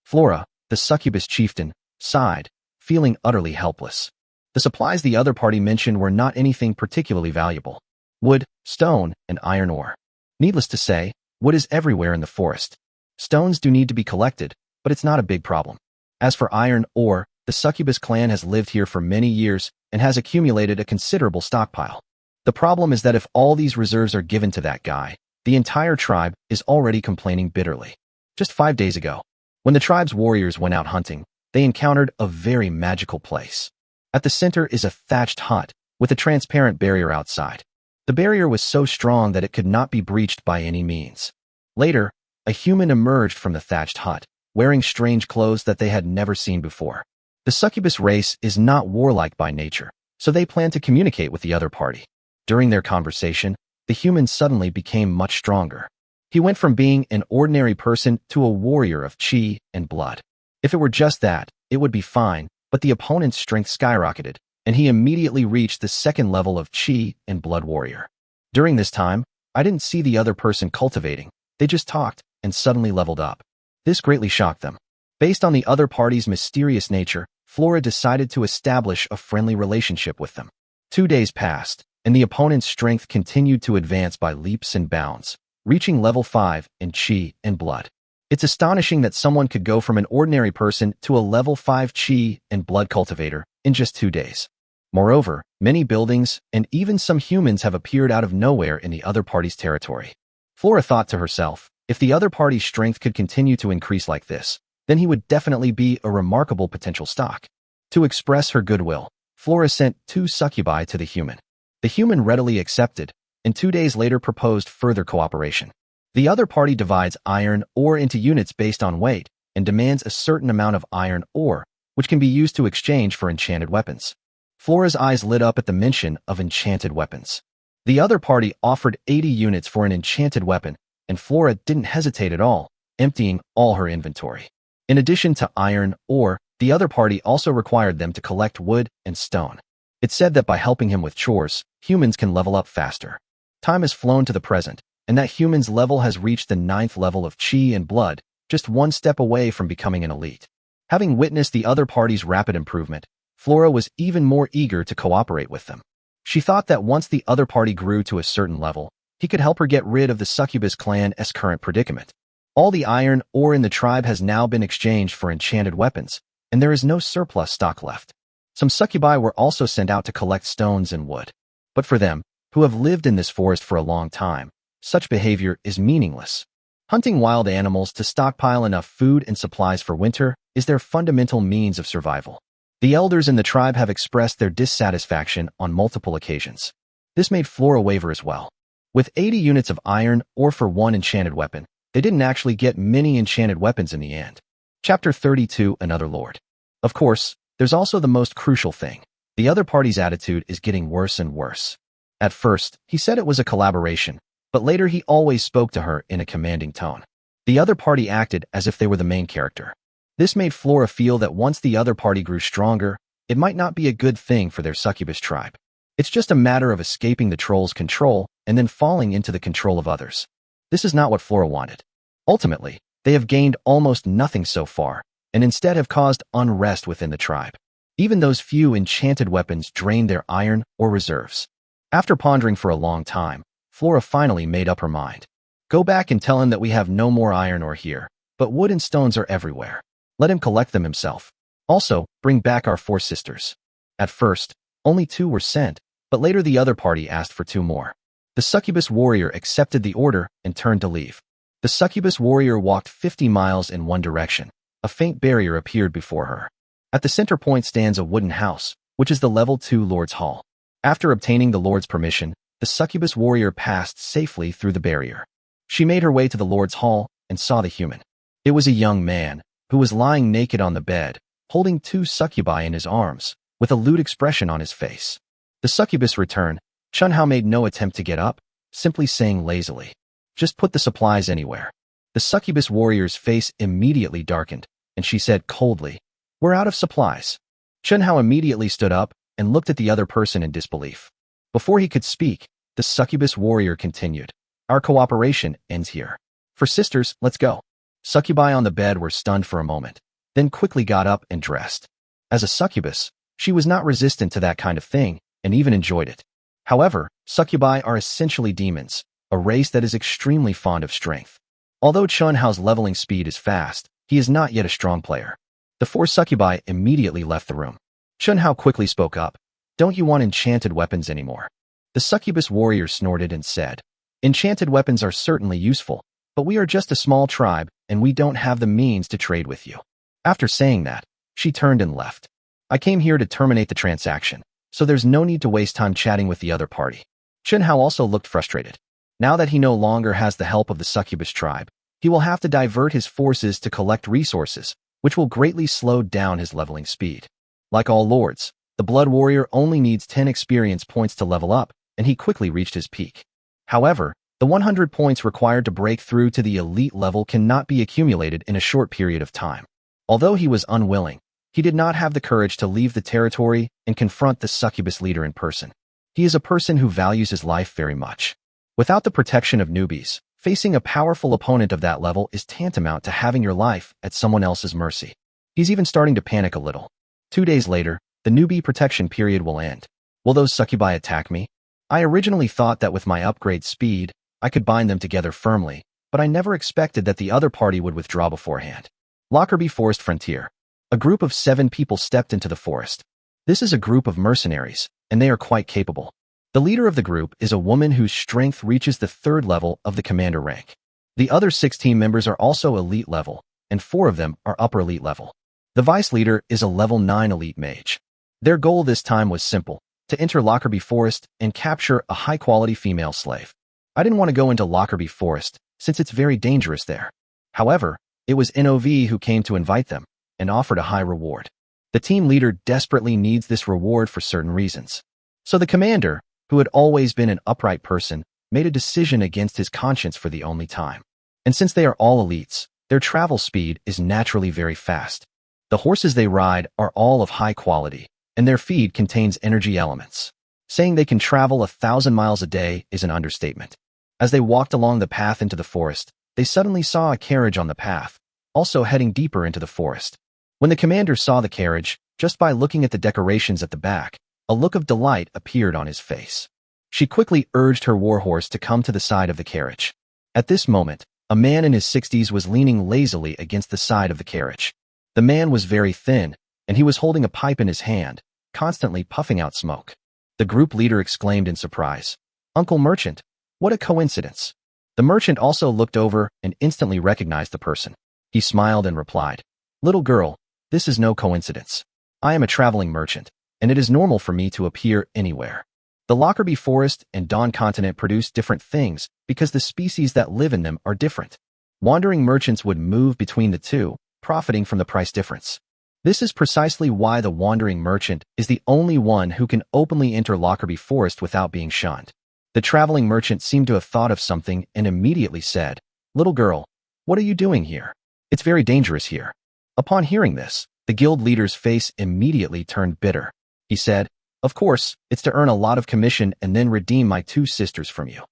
Flora, the succubus chieftain, sighed, feeling utterly helpless. The supplies the other party mentioned were not anything particularly valuable. Wood, stone, and iron ore. Needless to say, wood is everywhere in the forest. Stones do need to be collected, but it's not a big problem. As for iron ore, the succubus clan has lived here for many years and has accumulated a considerable stockpile. The problem is that if all these reserves are given to that guy, the entire tribe is already complaining bitterly. Just 5 days ago, when the tribe's warriors went out hunting, they encountered a very magical place. At the center is a thatched hut with a transparent barrier outside. The barrier was so strong that it could not be breached by any means. Later, a human emerged from the thatched hut, wearing strange clothes that they had never seen before. The succubus race is not warlike by nature, so they plan to communicate with the other party. During their conversation, the human suddenly became much stronger. He went from being an ordinary person to a warrior of chi and blood. If it were just that, it would be fine, but the opponent's strength skyrocketed, and he immediately reached the second level of chi and blood warrior. During this time, I didn't see the other person cultivating, they just talked and suddenly leveled up. This greatly shocked them. Based on the other party's mysterious nature, Flora decided to establish a friendly relationship with them. 2 days passed, and the opponent's strength continued to advance by leaps and bounds, reaching level 5 in chi and blood. It's astonishing that someone could go from an ordinary person to a level 5 chi and blood cultivator in just 2 days. Moreover, many buildings and even some humans have appeared out of nowhere in the other party's territory. Flora thought to herself, if the other party's strength could continue to increase like this, then he would definitely be a remarkable potential stock. To express her goodwill, Flora sent 2 succubi to the human. The human readily accepted, and 2 days later proposed further cooperation. The other party divides iron ore into units based on weight and demands a certain amount of iron ore, which can be used to exchange for enchanted weapons. Flora's eyes lit up at the mention of enchanted weapons. The other party offered 80 units for an enchanted weapon, and Flora didn't hesitate at all, emptying all her inventory. In addition to iron ore, the other party also required them to collect wood and stone. It said that by helping him with chores, humans can level up faster. Time has flown to the present, and that human's level has reached the 9th level of chi and blood, just 1 step away from becoming an elite. Having witnessed the other party's rapid improvement, Flora was even more eager to cooperate with them. She thought that once the other party grew to a certain level, he could help her get rid of the succubus clan's current predicament. All the iron ore in the tribe has now been exchanged for enchanted weapons, and there is no surplus stock left. Some succubi were also sent out to collect stones and wood. But for them, who have lived in this forest for a long time, such behavior is meaningless. Hunting wild animals to stockpile enough food and supplies for winter is their fundamental means of survival. The elders in the tribe have expressed their dissatisfaction on multiple occasions. This made Flora waver as well. With 80 units of iron ore for one enchanted weapon, they didn't actually get many enchanted weapons in the end. Chapter 32, Another Lord. Of course, there's also the most crucial thing. The other party's attitude is getting worse and worse. At first, he said it was a collaboration, but later he always spoke to her in a commanding tone. The other party acted as if they were the main character. This made Flora feel that once the other party grew stronger, it might not be a good thing for their succubus tribe. It's just a matter of escaping the troll's control and then falling into the control of others. This is not what Flora wanted. Ultimately, they have gained almost nothing so far, and instead have caused unrest within the tribe. Even those few enchanted weapons drained their iron ore reserves. After pondering for a long time, Flora finally made up her mind. Go back and tell him that we have no more iron ore here, but wood and stones are everywhere. Let him collect them himself. Also, bring back our 4 sisters. At first, only 2 were sent, but later the other party asked for 2 more. The succubus warrior accepted the order and turned to leave. The succubus warrior walked 50 miles in one direction. A faint barrier appeared before her. At the center point stands a wooden house, which is the level 2 Lord's Hall. After obtaining the Lord's permission, the succubus warrior passed safely through the barrier. She made her way to the Lord's Hall and saw the human. It was a young man, who was lying naked on the bed, holding 2 succubi in his arms, with a lewd expression on his face. The succubus returned. Chunhao made no attempt to get up, simply saying lazily, "Just put the supplies anywhere." The succubus warrior's face immediately darkened, and she said coldly, "We're out of supplies." Chunhao immediately stood up and looked at the other person in disbelief. Before he could speak, the succubus warrior continued, "Our cooperation ends here. For sisters, let's go." Succubi on the bed were stunned for a moment, then quickly got up and dressed. As a succubus, she was not resistant to that kind of thing, and even enjoyed it. However, succubi are essentially demons, a race that is extremely fond of strength. Although Chunhao's leveling speed is fast, he is not yet a strong player. The 4 succubi immediately left the room. Chunhao quickly spoke up, "Don't you want enchanted weapons anymore?" The succubus warrior snorted and said, "Enchanted weapons are certainly useful, but we are just a small tribe, and we don't have the means to trade with you." After saying that, she turned and left. "I came here to terminate the transaction, so there's no need to waste time chatting with the other party." Chunhao also looked frustrated. Now that he no longer has the help of the succubus tribe, he will have to divert his forces to collect resources, which will greatly slow down his leveling speed. Like all lords, the blood warrior only needs 10 experience points to level up, and he quickly reached his peak. However, the 100 points required to break through to the elite level cannot be accumulated in a short period of time. Although he was unwilling, he did not have the courage to leave the territory and confront the succubus leader in person. He is a person who values his life very much. Without the protection of newbies, facing a powerful opponent of that level is tantamount to having your life at someone else's mercy. He's even starting to panic a little. 2 days later, the newbie protection period will end. Will those succubi attack me? I originally thought that with my upgrade speed, I could bind them together firmly, but I never expected that the other party would withdraw beforehand. Lockerbie Forest Frontier. A group of 7 people stepped into the forest. This is a group of mercenaries, and they are quite capable. The leader of the group is a woman whose strength reaches the 3rd level of the commander rank. The other 6 team members are also elite level, and 4 of them are upper elite level. The vice leader is a level 9 elite mage. Their goal this time was simple, to enter Lockerbie Forest and capture a high-quality female slave. I didn't want to go into Lockerbie Forest, since it's very dangerous there. However, it was NOV who came to invite them, and offered a high reward. The team leader desperately needs this reward for certain reasons. So the commander, who had always been an upright person, made a decision against his conscience for the only time. And since they are all elites, their travel speed is naturally very fast. The horses they ride are all of high quality, and their feed contains energy elements. Saying they can travel 1,000 miles a day is an understatement. As they walked along the path into the forest, they suddenly saw a carriage on the path, also heading deeper into the forest. When the commander saw the carriage, Just by looking at the decorations at the back, a look of delight appeared on his face. She quickly urged her warhorse to come to the side of the carriage. At this moment, a man in his 60s was leaning lazily against the side of the carriage. The man was very thin, and he was holding a pipe in his hand, constantly puffing out smoke. The group leader exclaimed in surprise, "Uncle Merchant, what a coincidence." The merchant also looked over and instantly recognized the person. He smiled and replied, "Little girl, this is no coincidence. I am a traveling merchant, and it is normal for me to appear anywhere." The Lockerbie Forest and Dawn Continent produce different things because the species that live in them are different. Wandering merchants would move between the two, profiting from the price difference. This is precisely why the wandering merchant is the only one who can openly enter Lockerbie Forest without being shunned. The traveling merchant seemed to have thought of something and immediately said, "Little girl, what are you doing here? It's very dangerous here." Upon hearing this, the guild leader's face immediately turned bitter. He said, "Of course, it's to earn a lot of commission and then redeem my two sisters from you."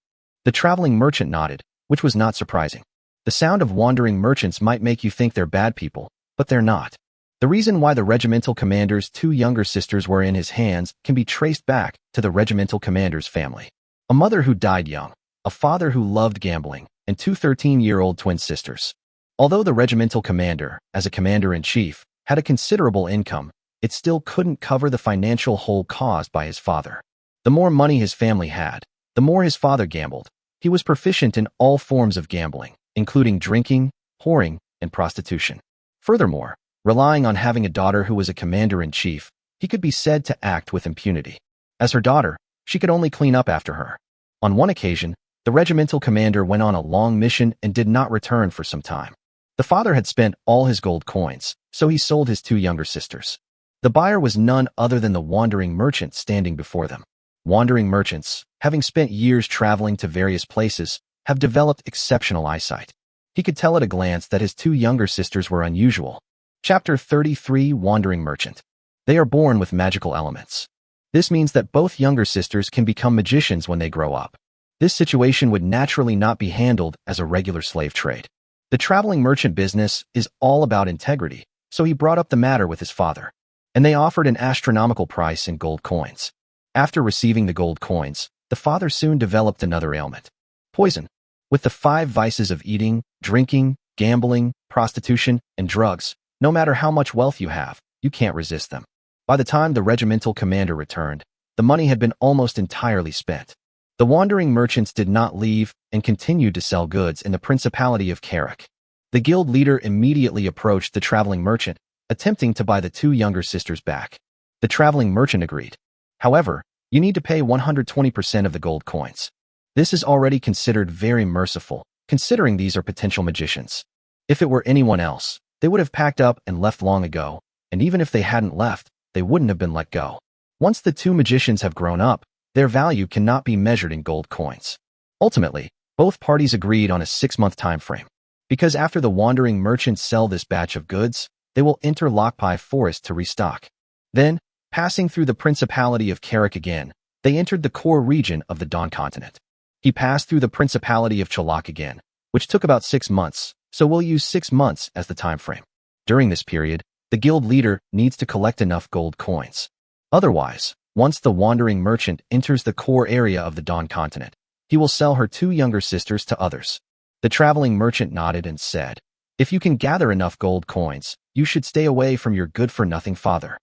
The traveling merchant nodded, which was not surprising. The sound of wandering merchants might make you think they're bad people, but they're not. The reason why the regimental commander's two younger sisters were in his hands can be traced back to the regimental commander's family. A mother who died young, a father who loved gambling, and two 13-year-old twin sisters. Although the regimental commander, as a commander-in-chief, had a considerable income, it still couldn't cover the financial hole caused by his father. The more money his family had, the more his father gambled. He was proficient in all forms of gambling, including drinking, whoring, and prostitution. Furthermore, relying on having a daughter who was a commander-in-chief, he could be said to act with impunity. As her daughter, she could only clean up after her. On one occasion, the regimental commander went on a long mission and did not return for some time. The father had spent all his gold coins, so he sold his two younger sisters. The buyer was none other than the wandering merchant standing before them. Wandering merchants, having spent years traveling to various places, have developed exceptional eyesight. He could tell at a glance that his two younger sisters were unusual. Chapter 33 Wandering Merchant. They are born with magical elements. This means that both younger sisters can become magicians when they grow up. This situation would naturally not be handled as a regular slave trade. The traveling merchant business is all about integrity, so he brought up the matter with his father, and they offered an astronomical price in gold coins. After receiving the gold coins, the father soon developed another ailment: poison. With the 5 vices of eating, drinking, gambling, prostitution, and drugs, no matter how much wealth you have, you can't resist them. By the time the regimental commander returned, the money had been almost entirely spent. The wandering merchants did not leave and continued to sell goods in the Principality of Carrick. The guild leader immediately approached the traveling merchant, attempting to buy the two younger sisters back. The traveling merchant agreed. However, you need to pay 120% of the gold coins. This is already considered very merciful, considering these are potential magicians. If it were anyone else, they would have packed up and left long ago, and even if they hadn't left, they wouldn't have been let go. Once the two magicians have grown up, their value cannot be measured in gold coins. Ultimately, both parties agreed on a 6-month time frame. Because after the wandering merchants sell this batch of goods, they will enter Lockerbie Forest to restock. Then, passing through the Principality of Carrick again, they entered the core region of the Dawn Continent. He passed through the Principality of Chalak again, which took about 6 months, so we'll use 6 months as the time frame. During this period, the guild leader needs to collect enough gold coins. Otherwise, once the wandering merchant enters the core area of the Dawn Continent, he will sell her two younger sisters to others. The traveling merchant nodded and said, "If you can gather enough gold coins, you should stay away from your good-for-nothing father."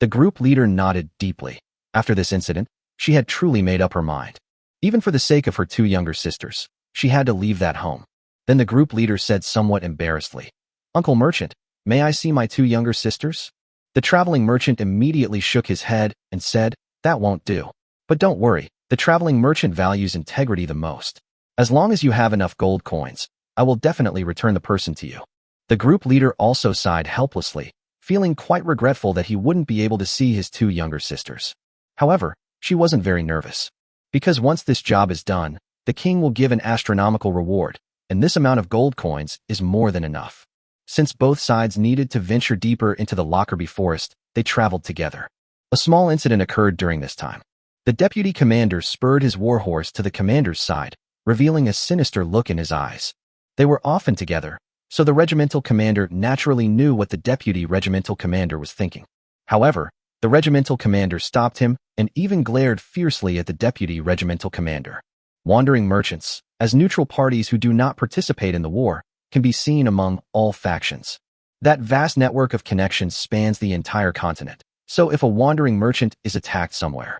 The group leader nodded deeply. After this incident, she had truly made up her mind. Even for the sake of her two younger sisters, she had to leave that home. Then the group leader said somewhat embarrassedly, "Uncle Merchant, may I see my two younger sisters?" The traveling merchant immediately shook his head and said, "That won't do. But don't worry, the traveling merchant values integrity the most. As long as you have enough gold coins, I will definitely return the person to you." The group leader also sighed helplessly, feeling quite regretful that he wouldn't be able to see his two younger sisters. However, she wasn't very nervous. Because once this job is done, the king will give an astronomical reward, and this amount of gold coins is more than enough. Since both sides needed to venture deeper into the Lockerbie Forest, they traveled together. A small incident occurred during this time. The deputy commander spurred his warhorse to the commander's side, revealing a sinister look in his eyes. They were often together, so the regimental commander naturally knew what the deputy regimental commander was thinking. However, the regimental commander stopped him and even glared fiercely at the deputy regimental commander. Wandering merchants, as neutral parties who do not participate in the war, can be seen among all factions. That vast network of connections spans the entire continent. So if a wandering merchant is attacked somewhere,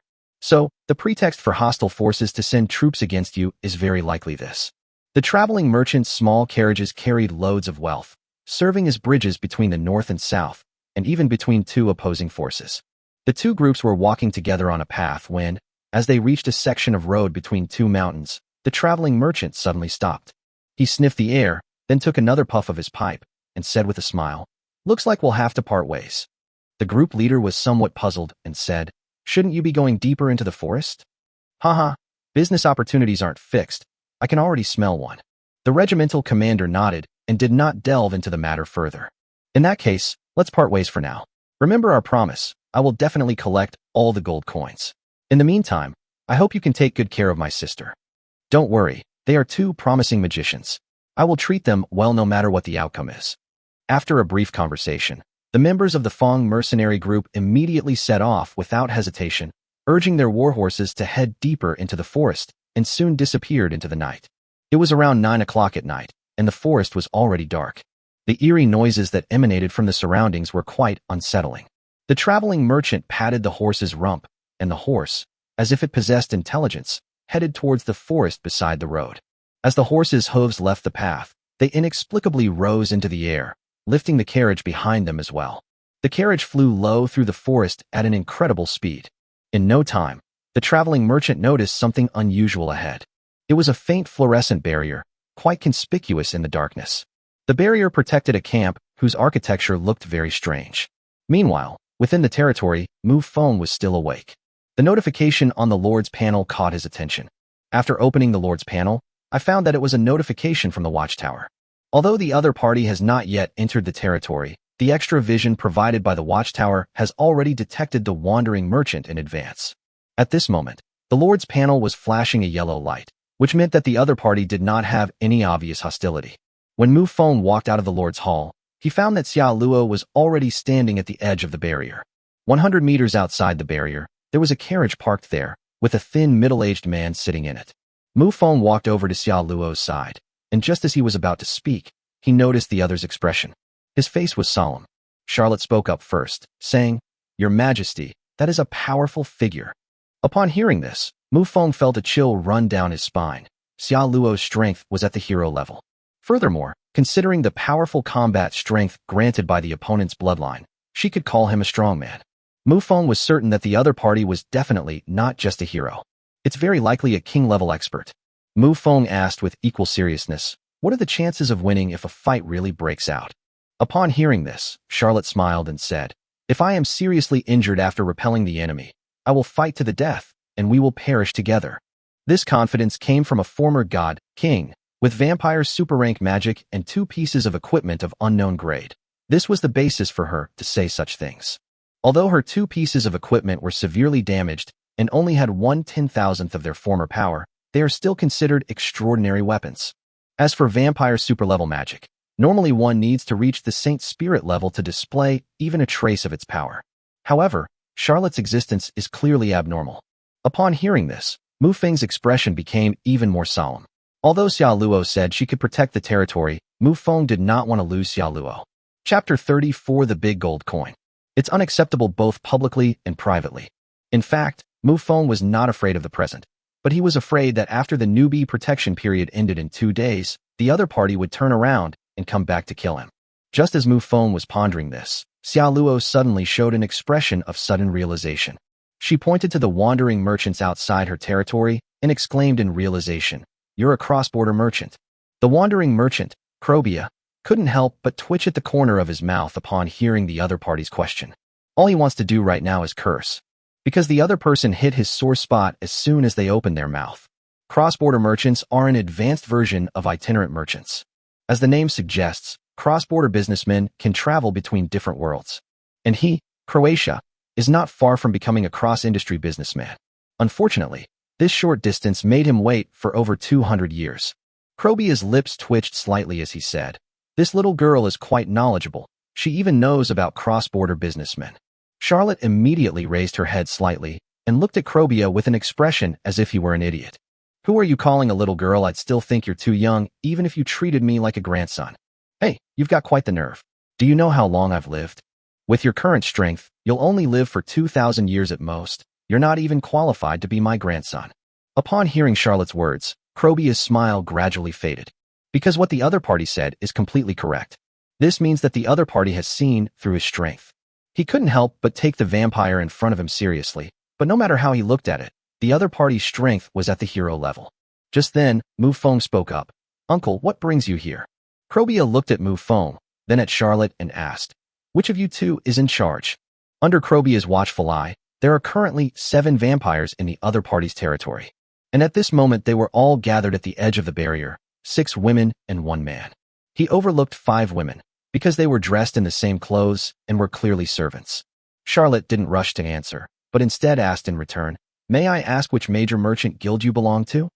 the pretext for hostile forces to send troops against you is very likely this. The traveling merchant's small carriages carried loads of wealth, serving as bridges between the north and south, and even between two opposing forces. The two groups were walking together on a path when, as they reached a section of road between two mountains, the traveling merchant suddenly stopped. He sniffed the air, then took another puff of his pipe, and said with a smile, "Looks like we'll have to part ways." The group leader was somewhat puzzled and said, "Shouldn't you be going deeper into the forest?" "Haha, business opportunities aren't fixed. I can already smell one." The regimental commander nodded and did not delve into the matter further. "In that case, let's part ways for now. Remember our promise. I will definitely collect all the gold coins. In the meantime, I hope you can take good care of my sister. Don't worry, they are two promising magicians. I will treat them well no matter what the outcome is." After a brief conversation, the members of the Fong mercenary group immediately set off without hesitation, urging their warhorses to head deeper into the forest, and soon disappeared into the night. It was around 9 o'clock at night, and the forest was already dark. The eerie noises that emanated from the surroundings were quite unsettling. The traveling merchant patted the horse's rump, and the horse, as if it possessed intelligence, headed towards the forest beside the road. As the horse's hooves left the path, they inexplicably rose into the air, lifting the carriage behind them as well. The carriage flew low through the forest at an incredible speed. In no time, the traveling merchant noticed something unusual ahead. It was a faint fluorescent barrier, quite conspicuous in the darkness. The barrier protected a camp whose architecture looked very strange. Meanwhile, within the territory, Mufong was still awake. The notification on the Lord's panel caught his attention. After opening the Lord's panel, I found that it was a notification from the watchtower. Although the other party has not yet entered the territory, the extra vision provided by the watchtower has already detected the wandering merchant in advance. At this moment, the Lord's panel was flashing a yellow light, which meant that the other party did not have any obvious hostility. When Mufong walked out of the Lord's hall, he found that Xia Luo was already standing at the edge of the barrier. 100 meters outside the barrier, there was a carriage parked there, with a thin middle-aged man sitting in it. Mufong walked over to Xia Luo's side, and just as he was about to speak, he noticed the other's expression. His face was solemn. Charlotte spoke up first, saying, "Your Majesty, that is a powerful figure." Upon hearing this, Mufong felt a chill run down his spine. Xia Luo's strength was at the hero level. Furthermore, considering the powerful combat strength granted by the opponent's bloodline, she could call him a strongman. Mufong was certain that the other party was definitely not just a hero. It's very likely a king-level expert. Mufong asked with equal seriousness, "What are the chances of winning if a fight really breaks out?" Upon hearing this, Charlotte smiled and said, "If I am seriously injured after repelling the enemy, I will fight to the death, and we will perish together." This confidence came from a former god, king, with vampire super-rank magic and 2 pieces of equipment of unknown grade. This was the basis for her to say such things. Although her 2 pieces of equipment were severely damaged and only had 1/10,000th of their former power, they are still considered extraordinary weapons. As for vampire super-level magic, normally one needs to reach the Saint Spirit level to display even a trace of its power. However, Charlotte's existence is clearly abnormal. Upon hearing this, Mufeng's expression became even more solemn. Although Xia Luo said she could protect the territory, Mufong did not want to lose Xia Luo. Chapter 34: The Big Gold Coin. It's unacceptable both publicly and privately. In fact, Mufong was not afraid of the present, but he was afraid that after the newbie protection period ended in 2 days, the other party would turn around and come back to kill him. Just as Mufong was pondering this, Xia Luo suddenly showed an expression of sudden realization. She pointed to the wandering merchants outside her territory and exclaimed in realization, "You're a cross-border merchant." The wandering merchant, Krobia, couldn't help but twitch at the corner of his mouth upon hearing the other party's question. All he wants to do right now is curse, because the other person hit his sore spot as soon as they opened their mouth. Cross-border merchants are an advanced version of itinerant merchants. As the name suggests, cross-border businessmen can travel between different worlds. And he, Croatia, is not far from becoming a cross-industry businessman. Unfortunately, this short distance made him wait for over 200 years. Krobia's lips twitched slightly as he said, "This little girl is quite knowledgeable. She even knows about cross-border businessmen." Charlotte immediately raised her head slightly and looked at Krobia with an expression as if he were an idiot. Who are you calling a little girl? I'd still think you're too young, even if you treated me like a grandson. Hey, you've got quite the nerve. Do you know how long I've lived? With your current strength, you'll only live for 2,000 years at most. You're not even qualified to be my grandson. Upon hearing Charlotte's words, Krobia's smile gradually faded. Because what the other party said is completely correct. This means that the other party has seen through his strength. He couldn't help but take the vampire in front of him seriously, but no matter how he looked at it, the other party's strength was at the hero level. Just then, Mufong spoke up. Uncle, what brings you here? Krobia looked at Mufong, then at Charlotte and asked, which of you two is in charge? Under Krobia's watchful eye, there are currently 7 vampires in the other party's territory. And at this moment they were all gathered at the edge of the barrier, 6 women and 1 man. He overlooked 5 women, because they were dressed in the same clothes and were clearly servants. Charlotte didn't rush to answer, but instead asked in return, may I ask which major merchant guild you belong to?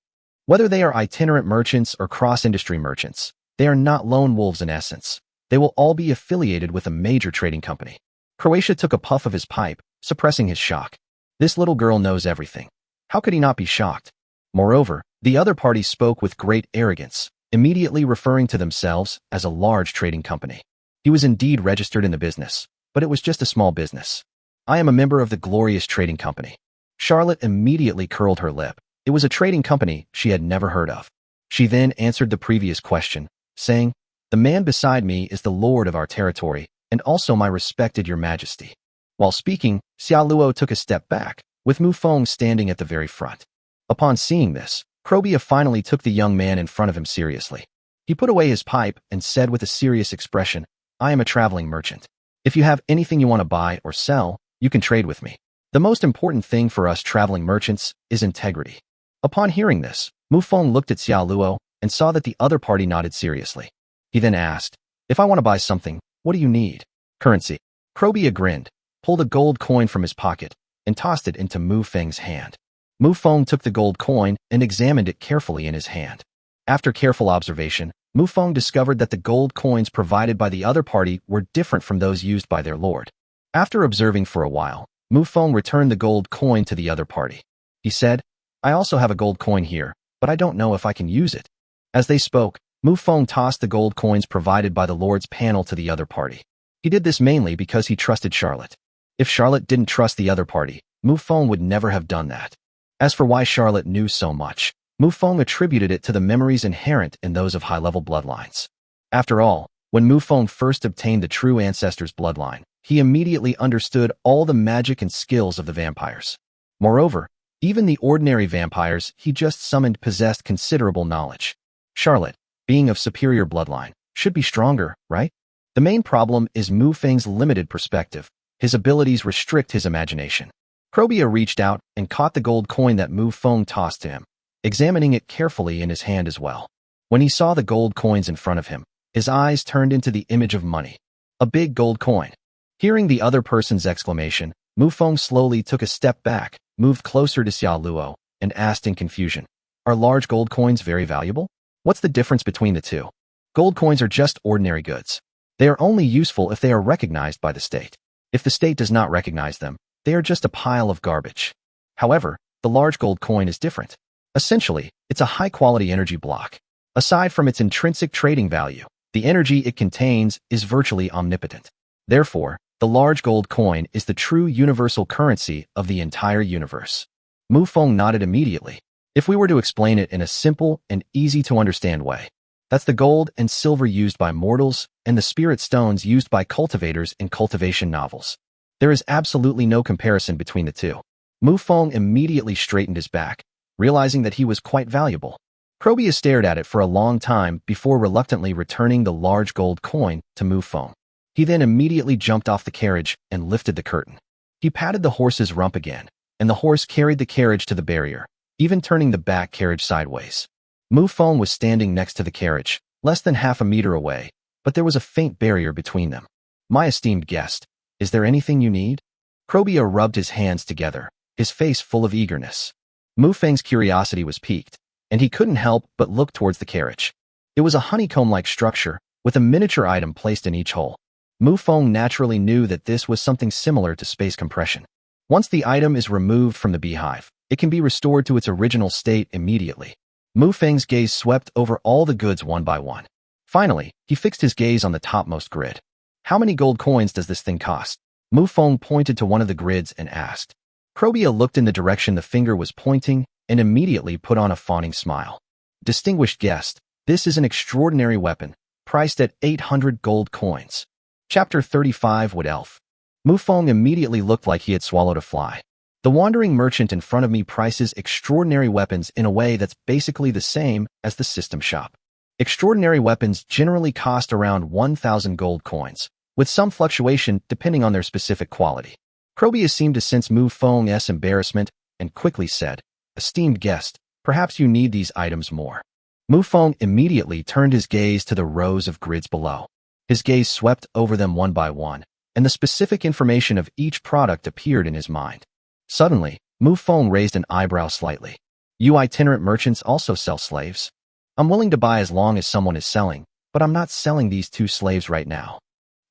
Whether they are itinerant merchants or cross-industry merchants, they are not lone wolves in essence. They will all be affiliated with a major trading company. Croatia took a puff of his pipe, suppressing his shock. This little girl knows everything. How could he not be shocked? Moreover, the other party spoke with great arrogance, immediately referring to themselves as a large trading company. He was indeed registered in the business, but it was just a small business. I am a member of the glorious trading company. Charlotte immediately curled her lip. It was a trading company she had never heard of. She then answered the previous question, saying, the man beside me is the lord of our territory, and also my respected your majesty. While speaking, Xiao Luo took a step back, with Mufong standing at the very front. Upon seeing this, Krobia finally took the young man in front of him seriously. He put away his pipe and said with a serious expression, I am a traveling merchant. If you have anything you want to buy or sell, you can trade with me. The most important thing for us traveling merchants is integrity. Upon hearing this, Mufong looked at Xiao Luo and saw that the other party nodded seriously. He then asked, if I want to buy something, what do you need? Currency. Krobia grinned, pulled a gold coin from his pocket, and tossed it into Mufeng's hand. Mufong took the gold coin and examined it carefully in his hand. After careful observation, Mufong discovered that the gold coins provided by the other party were different from those used by their lord. After observing for a while, Mufong returned the gold coin to the other party. He said, I also have a gold coin here, but I don't know if I can use it. As they spoke, Mufong tossed the gold coins provided by the lord's panel to the other party. He did this mainly because he trusted Charlotte. If Charlotte didn't trust the other party, Mufong would never have done that. As for why Charlotte knew so much, Mufong attributed it to the memories inherent in those of high-level bloodlines. After all, when Mufong first obtained the true ancestor's bloodline, he immediately understood all the magic and skills of the vampires. Moreover, even the ordinary vampires he just summoned possessed considerable knowledge. Charlotte, being of superior bloodline, should be stronger, right? The main problem is Mufeng's limited perspective. His abilities restrict his imagination. Krobia reached out and caught the gold coin that Mufong tossed to him, examining it carefully in his hand as well. When he saw the gold coins in front of him, his eyes turned into the image of money. A big gold coin. Hearing the other person's exclamation, Mufong slowly took a step back, moved closer to Xiao Luo, and asked in confusion, are large gold coins very valuable? What's the difference between the two? Gold coins are just ordinary goods. They are only useful if they are recognized by the state. If the state does not recognize them, they are just a pile of garbage. However, the large gold coin is different. Essentially, it's a high-quality energy block. Aside from its intrinsic trading value, the energy it contains is virtually omnipotent. Therefore, the large gold coin is the true universal currency of the entire universe. Mufong nodded immediately. If we were to explain it in a simple and easy-to-understand way, that's the gold and silver used by mortals and the spirit stones used by cultivators in cultivation novels. There is absolutely no comparison between the two. Mufong immediately straightened his back, realizing that he was quite valuable. Krobia stared at it for a long time before reluctantly returning the large gold coin to Mufong. He then immediately jumped off the carriage and lifted the curtain. He patted the horse's rump again, and the horse carried the carriage to the barrier, even turning the back carriage sideways. Mufong was standing next to the carriage, less than half a meter away, but there was a faint barrier between them. My esteemed guest, is there anything you need? Krobia rubbed his hands together, his face full of eagerness. Mufeng's curiosity was piqued, and he couldn't help but look towards the carriage. It was a honeycomb-like structure, with a miniature item placed in each hole. Mufong naturally knew that this was something similar to space compression. Once the item is removed from the beehive, it can be restored to its original state immediately. Mufeng's gaze swept over all the goods one by one. Finally, he fixed his gaze on the topmost grid. How many gold coins does this thing cost? Mufong pointed to one of the grids and asked. Krobia looked in the direction the finger was pointing and immediately put on a fawning smile. Distinguished guest, this is an extraordinary weapon, priced at 800 gold coins. Chapter 35 Wood Elf. Mufong immediately looked like he had swallowed a fly. The wandering merchant in front of me prices extraordinary weapons in a way that's basically the same as the system shop. Extraordinary weapons generally cost around 1,000 gold coins, with some fluctuation depending on their specific quality. Krobia seemed to sense Mufong's embarrassment and quickly said, Esteemed guest, perhaps you need these items more. Mufong immediately turned his gaze to the rows of grids below. His gaze swept over them one by one, and the specific information of each product appeared in his mind. Suddenly, Mufong raised an eyebrow slightly. You itinerant merchants also sell slaves? I'm willing to buy as long as someone is selling, but I'm not selling these 2 slaves right now.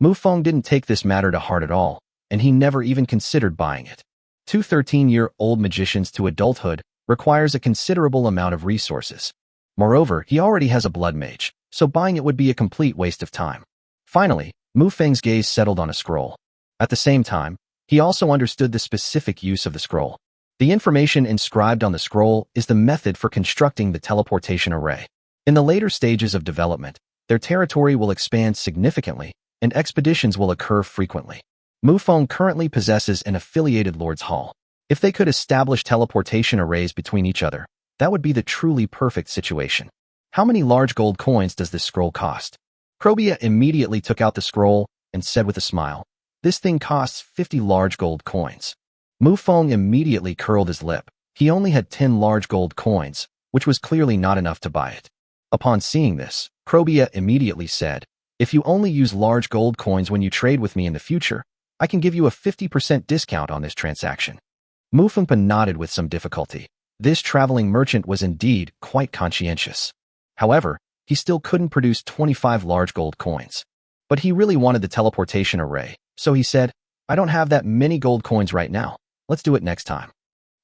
Mufong didn't take this matter to heart at all, and he never even considered buying it. 2 13-year-old magicians to adulthood requires a considerable amount of resources. Moreover, he already has a blood mage, so buying it would be a complete waste of time. Finally, Mufeng's gaze settled on a scroll. At the same time, he also understood the specific use of the scroll. The information inscribed on the scroll is the method for constructing the teleportation array. In the later stages of development, their territory will expand significantly, and expeditions will occur frequently. Mufong currently possesses an affiliated Lord's Hall. If they could establish teleportation arrays between each other, that would be the truly perfect situation. How many large gold coins does this scroll cost? Krobia immediately took out the scroll and said with a smile, This thing costs 50 large gold coins. Mufong immediately curled his lip. He only had 10 large gold coins, which was clearly not enough to buy it. Upon seeing this, Krobia immediately said, If you only use large gold coins when you trade with me in the future, I can give you a 50% discount on this transaction. Mufong nodded with some difficulty. This traveling merchant was indeed quite conscientious. However, he still couldn't produce 25 large gold coins. But he really wanted the teleportation array, so he said, I don't have that many gold coins right now. Let's do it next time.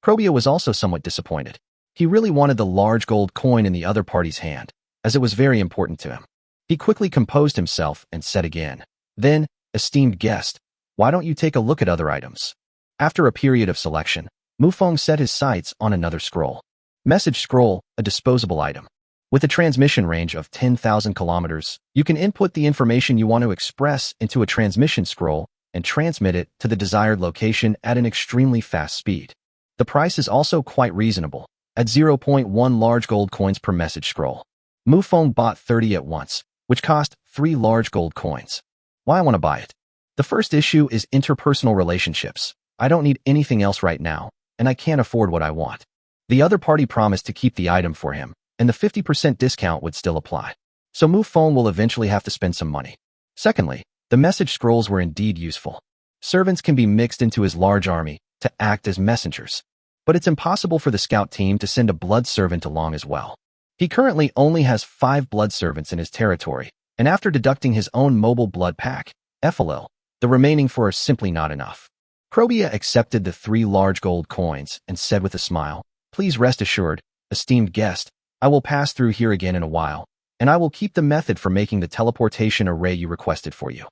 Krobia was also somewhat disappointed. He really wanted the large gold coin in the other party's hand, as it was very important to him. He quickly composed himself and said again, Then, esteemed guest, why don't you take a look at other items? After a period of selection, Mufong set his sights on another scroll. Message scroll, a disposable item. With a transmission range of 10,000 kilometers, you can input the information you want to express into a transmission scroll and transmit it to the desired location at an extremely fast speed. The price is also quite reasonable, at 0.1 large gold coins per message scroll. Mufong bought 30 at once, which cost 3 large gold coins. Why I want to buy it? The first issue is interpersonal relationships. I don't need anything else right now, and I can't afford what I want. The other party promised to keep the item for him, and the 50% discount would still apply. So Mufong will eventually have to spend some money. Secondly, the message scrolls were indeed useful. Servants can be mixed into his large army to act as messengers. But it's impossible for the scout team to send a blood servant along as well. He currently only has 5 blood servants in his territory, and after deducting his own mobile blood pack, Ephalil, the remaining 4 are simply not enough. Krobia accepted the 3 large gold coins and said with a smile, Please rest assured, esteemed guest, I will pass through here again in a while, and I will keep the method for making the teleportation array you requested for you.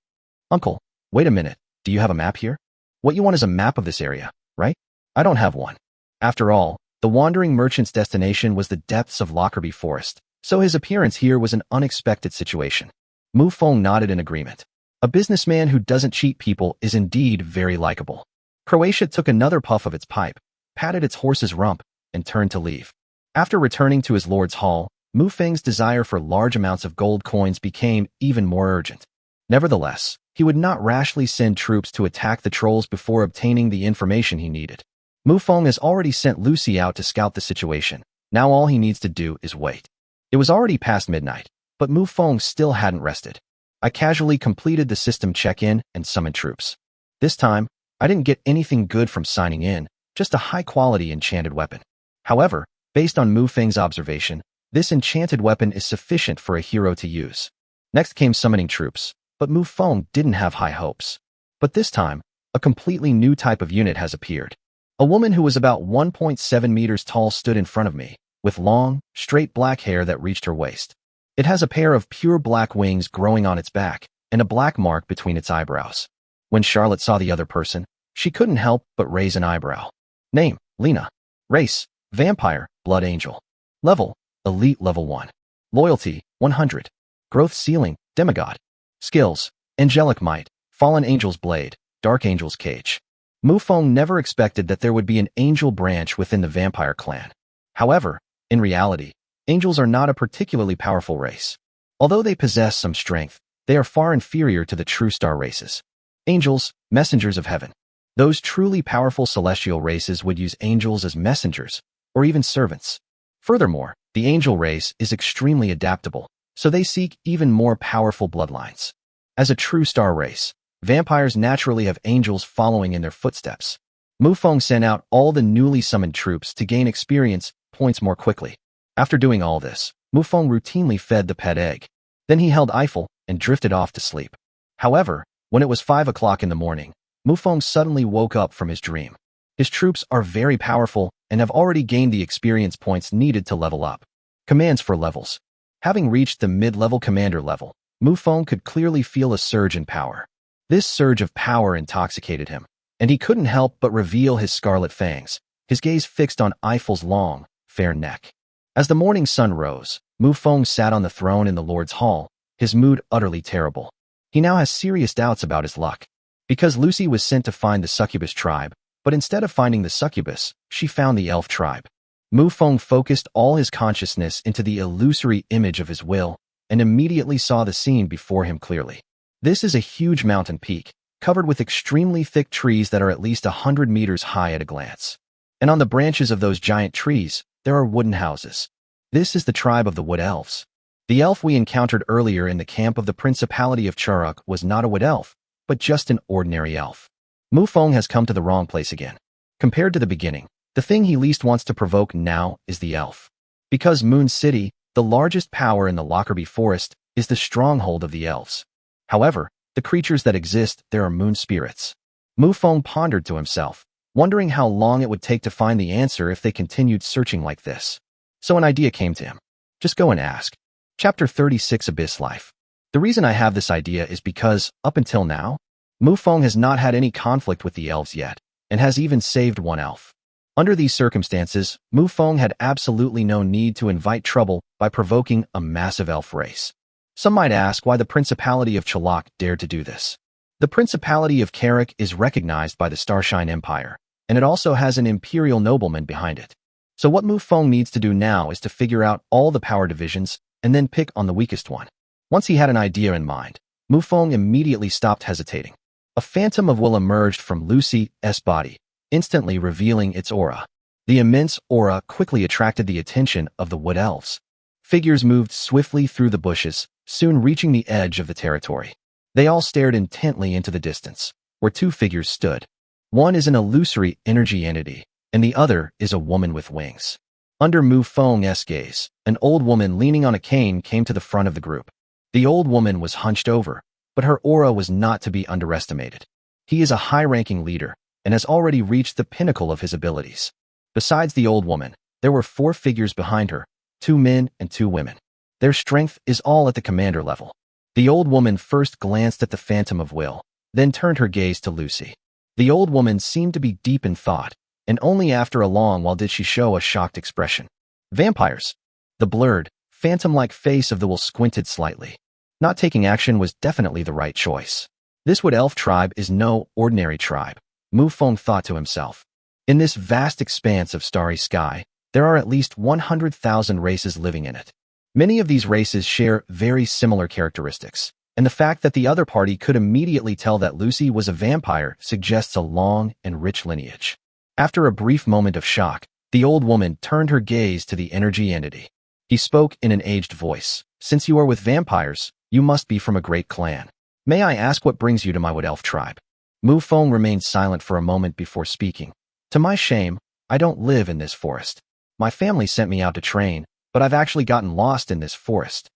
Uncle, wait a minute, do you have a map here? What you want is a map of this area, right? I don't have one. After all, the wandering merchant's destination was the depths of Lockerbie Forest, so his appearance here was an unexpected situation. Mufong nodded in agreement. A businessman who doesn't cheat people is indeed very likable. Croatia took another puff of its pipe, patted its horse's rump, and turned to leave. After returning to his lord's hall, Mufeng's desire for large amounts of gold coins became even more urgent. Nevertheless, he would not rashly send troops to attack the trolls before obtaining the information he needed. Mufong has already sent Lucy out to scout the situation. Now all he needs to do is wait. It was already past midnight, but Mufong still hadn't rested. I casually completed the system check-in and summoned troops. This time, I didn't get anything good from signing in, just a high-quality enchanted weapon. However, based on Mufeng's observation, this enchanted weapon is sufficient for a hero to use. Next came summoning troops. but Mufong didn't have high hopes. But this time, a completely new type of unit has appeared. A woman who was about 1.7 meters tall stood in front of me, with long, straight black hair that reached her waist. It has a pair of pure black wings growing on its back, and a black mark between its eyebrows. When Charlotte saw the other person, she couldn't help but raise an eyebrow. Name, Lena. Race, vampire, blood angel. Level, elite level 1. Loyalty, 100. Growth ceiling, demigod. Skills, angelic might, fallen angel's blade, dark angel's cage. Mufong never expected that there would be an angel branch within the vampire clan. However, in reality, angels are not a particularly powerful race. Although they possess some strength, they are far inferior to the true star races. Angels, messengers of heaven. Those truly powerful celestial races would use angels as messengers, or even servants. Furthermore, the angel race is extremely adaptable, so they seek even more powerful bloodlines. As a true star race, vampires naturally have angels following in their footsteps. Mufong sent out all the newly summoned troops to gain experience points more quickly. After doing all this, Mufong routinely fed the pet egg. Then he held Eiffel and drifted off to sleep. However, when it was 5 o'clock in the morning, Mufong suddenly woke up from his dream. His troops are very powerful and have already gained the experience points needed to level up. Commands for levels. Having reached the mid-level commander level, Mufong could clearly feel a surge in power. This surge of power intoxicated him, and he couldn't help but reveal his scarlet fangs, his gaze fixed on Eiffel's long, fair neck. As the morning sun rose, Mufong sat on the throne in the Lord's Hall, his mood utterly terrible. He now has serious doubts about his luck. Because Lucy was sent to find the succubus tribe, but instead of finding the succubus, she found the elf tribe. Mufong focused all his consciousness into the illusory image of his will, and immediately saw the scene before him clearly. This is a huge mountain peak, covered with extremely thick trees that are at least 100 meters high at a glance. And on the branches of those giant trees, there are wooden houses. This is the tribe of the Wood Elves. The elf we encountered earlier in the camp of the Principality of Charuk was not a wood elf, but just an ordinary elf. Mufong has come to the wrong place again. Compared to the beginning, the thing he least wants to provoke now is the elf. Because Moon City, the largest power in the Lockerbie Forest, is the stronghold of the elves. However, the creatures that exist there are moon spirits. Mufong pondered to himself, wondering how long it would take to find the answer if they continued searching like this. So an idea came to him. Just go and ask. Chapter 36 Abyss Life. The reason I have this idea is because, up until now, Mufong has not had any conflict with the elves yet, and has even saved one elf. Under these circumstances, Mufong had absolutely no need to invite trouble by provoking a massive elf race. Some might ask why the Principality of Chalak dared to do this. The Principality of Carrick is recognized by the Starshine Empire, and it also has an imperial nobleman behind it. So what Mufong needs to do now is to figure out all the power divisions and then pick on the weakest one. Once he had an idea in mind, Mufong immediately stopped hesitating. A phantom of will emerged from Lucy's body, instantly revealing its aura. The immense aura quickly attracted the attention of the Wood Elves. Figures moved swiftly through the bushes, soon reaching the edge of the territory. They all stared intently into the distance, where two figures stood. One is an illusory energy entity, and the other is a woman with wings. Under Mufong's gaze, an old woman leaning on a cane came to the front of the group. The old woman was hunched over, but her aura was not to be underestimated. He is a high-ranking leader, and has already reached the pinnacle of his abilities. Besides the old woman, there were 4 figures behind her, 2 men and 2 women. Their strength is all at the commander level. The old woman first glanced at the Phantom of Will, then turned her gaze to Lucy. The old woman seemed to be deep in thought, and only after a long while did she show a shocked expression. Vampires. The blurred, phantom-like face of the will squinted slightly. Not taking action was definitely the right choice. This Wood Elf tribe is no ordinary tribe, Mufong thought to himself. In this vast expanse of starry sky, there are at least 100,000 races living in it. Many of these races share very similar characteristics, and the fact that the other party could immediately tell that Lucy was a vampire suggests a long and rich lineage. After a brief moment of shock, the old woman turned her gaze to the energy entity. He spoke in an aged voice. Since you are with vampires, you must be from a great clan. May I ask what brings you to my Wood Elf tribe? Mufong remained silent for a moment before speaking. To my shame, I don't live in this forest. My family sent me out to train, but I've actually gotten lost in this forest.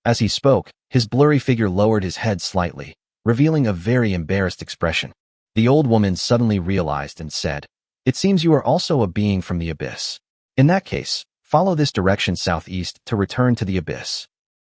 As he spoke, his blurry figure lowered his head slightly, revealing a very embarrassed expression. The old woman suddenly realized and said, "It seems you are also a being from the abyss. In that case, follow this direction southeast to return to the abyss."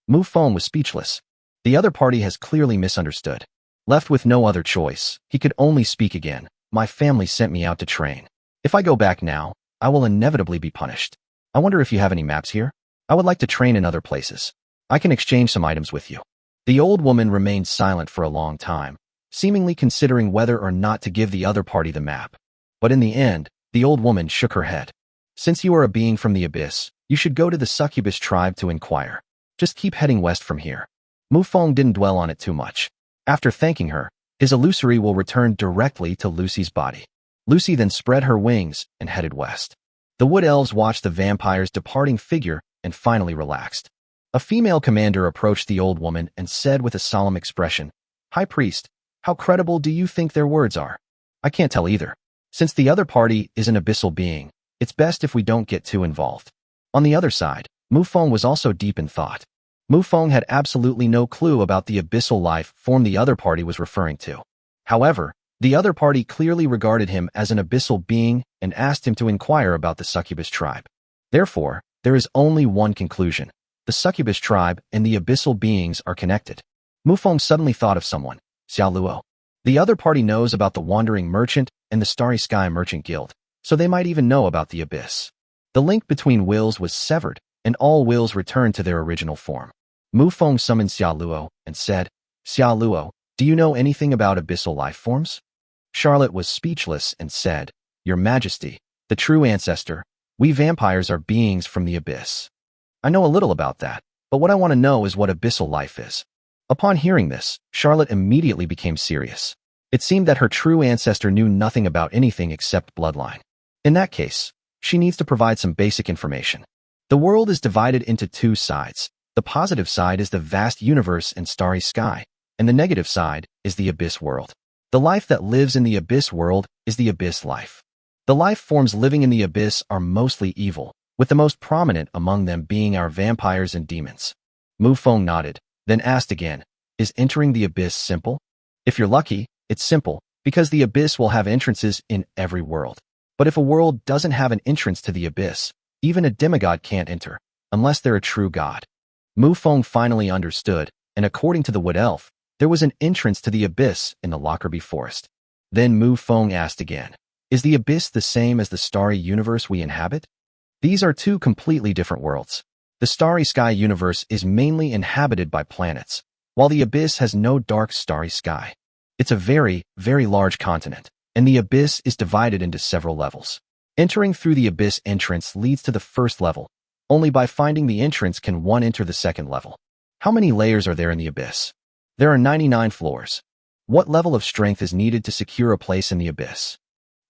Mufong was speechless. The other party has clearly misunderstood. Left with no other choice, he could only speak again. "My family sent me out to train. If I go back now, I will inevitably be punished. I wonder if you have any maps here? I would like to train in other places. I can exchange some items with you." The old woman remained silent for a long time, seemingly considering whether or not to give the other party the map. But in the end, the old woman shook her head. "Since you are a being from the abyss, you should go to the succubus tribe to inquire. Just keep heading west from here." Mufong didn't dwell on it too much. After thanking her, his illusory will returned directly to Lucy's body. Lucy then spread her wings and headed west. The wood elves watched the vampire's departing figure and finally relaxed. A female commander approached the old woman and said with a solemn expression, "High Priest, how credible do you think their words are?" "I can't tell either. Since the other party is an abyssal being, it's best if we don't get too involved." On the other side, Mufong was also deep in thought. Mufong had absolutely no clue about the abyssal life form the other party was referring to. However, the other party clearly regarded him as an abyssal being and asked him to inquire about the succubus tribe. Therefore, there is only one conclusion. The succubus tribe and the abyssal beings are connected. Mufong suddenly thought of someone, Xiao Luo. The other party knows about the Wandering Merchant and the Starry Sky Merchant Guild, so they might even know about the abyss. The link between wills was severed, and all wills returned to their original form. Mufong summoned Xiao Luo and said, "Xiao Luo, do you know anything about abyssal life forms?" Charlotte was speechless and said, "Your Majesty, the true ancestor, we vampires are beings from the abyss." "I know a little about that, but what I want to know is what abyssal life is." Upon hearing this, Charlotte immediately became serious. It seemed that her true ancestor knew nothing about anything except bloodline. In that case, she needs to provide some basic information. The world is divided into two sides. The positive side is the vast universe and starry sky, and the negative side is the abyss world. The life that lives in the abyss world is the abyss life. The life forms living in the abyss are mostly evil, with the most prominent among them being our vampires and demons. Mufong nodded, then asked again, "Is entering the abyss simple?" "If you're lucky, it's simple, because the abyss will have entrances in every world. But if a world doesn't have an entrance to the abyss, even a demigod can't enter, unless they're a true god." Mufong finally understood, and according to the wood elf, there was an entrance to the abyss in the Lockerbie Forest. Then Mufong asked again, "Is the abyss the same as the starry universe we inhabit?" These are two completely different worlds. The starry sky universe is mainly inhabited by planets, while the abyss has no dark starry sky. It's a very, very large continent, and the abyss is divided into several levels. Entering through the abyss entrance leads to the first level. Only by finding the entrance can one enter the second level. How many layers are there in the abyss? There are 99 floors. What level of strength is needed to secure a place in the abyss?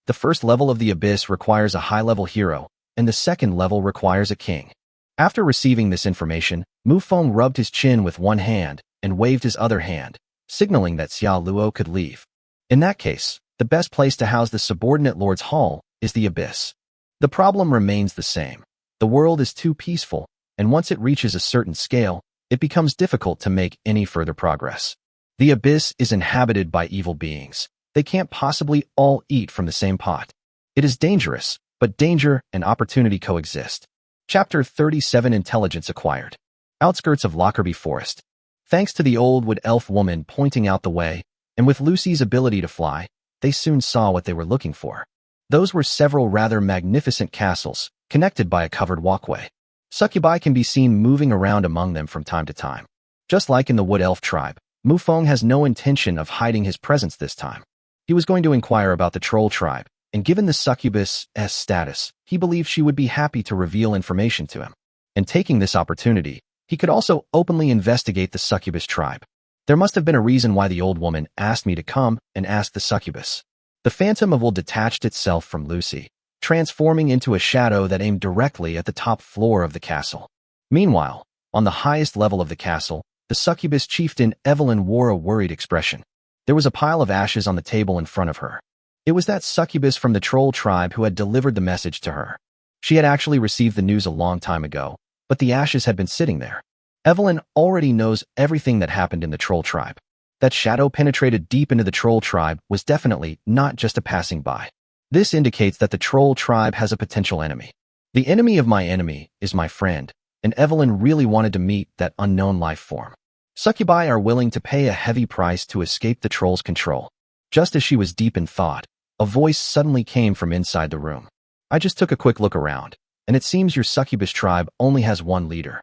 The first level of the abyss requires a high-level hero, and the second level requires a king. After receiving this information, Mufong rubbed his chin with one hand and waved his other hand, signaling that Xiao Luo could leave. In that case, the best place to house the subordinate Lord's Hall is the abyss. The problem remains the same. The world is too peaceful, and once it reaches a certain scale, it becomes difficult to make any further progress. The abyss is inhabited by evil beings. They can't possibly all eat from the same pot. It is dangerous, but danger and opportunity coexist. Chapter 37 Intelligence Acquired. Outskirts of Lockerbie Forest. Thanks to the old wood elf woman pointing out the way, and with Lucy's ability to fly, they soon saw what they were looking for. Those were several rather magnificent castles, connected by a covered walkway. Succubi can be seen moving around among them from time to time. Just like in the wood elf tribe, Mufong has no intention of hiding his presence this time. He was going to inquire about the troll tribe, and given the succubus' status, he believed she would be happy to reveal information to him. And taking this opportunity, he could also openly investigate the succubus tribe. There must have been a reason why the old woman asked me to come and ask the succubus. The phantom of will detached itself from Lucy, transforming into a shadow that aimed directly at the top floor of the castle. Meanwhile, on the highest level of the castle, the succubus chieftain Evelyn wore a worried expression. There was a pile of ashes on the table in front of her. It was that succubus from the troll tribe who had delivered the message to her. She had actually received the news a long time ago, but the ashes had been sitting there. Evelyn already knows everything that happened in the troll tribe. That shadow penetrated deep into the troll tribe was definitely not just a passing by. This indicates that the troll tribe has a potential enemy. The enemy of my enemy is my friend, and Evelyn really wanted to meet that unknown life form. Succubi are willing to pay a heavy price to escape the troll's control. Just as she was deep in thought, a voice suddenly came from inside the room. I just took a quick look around, and it seems your succubus tribe only has one leader.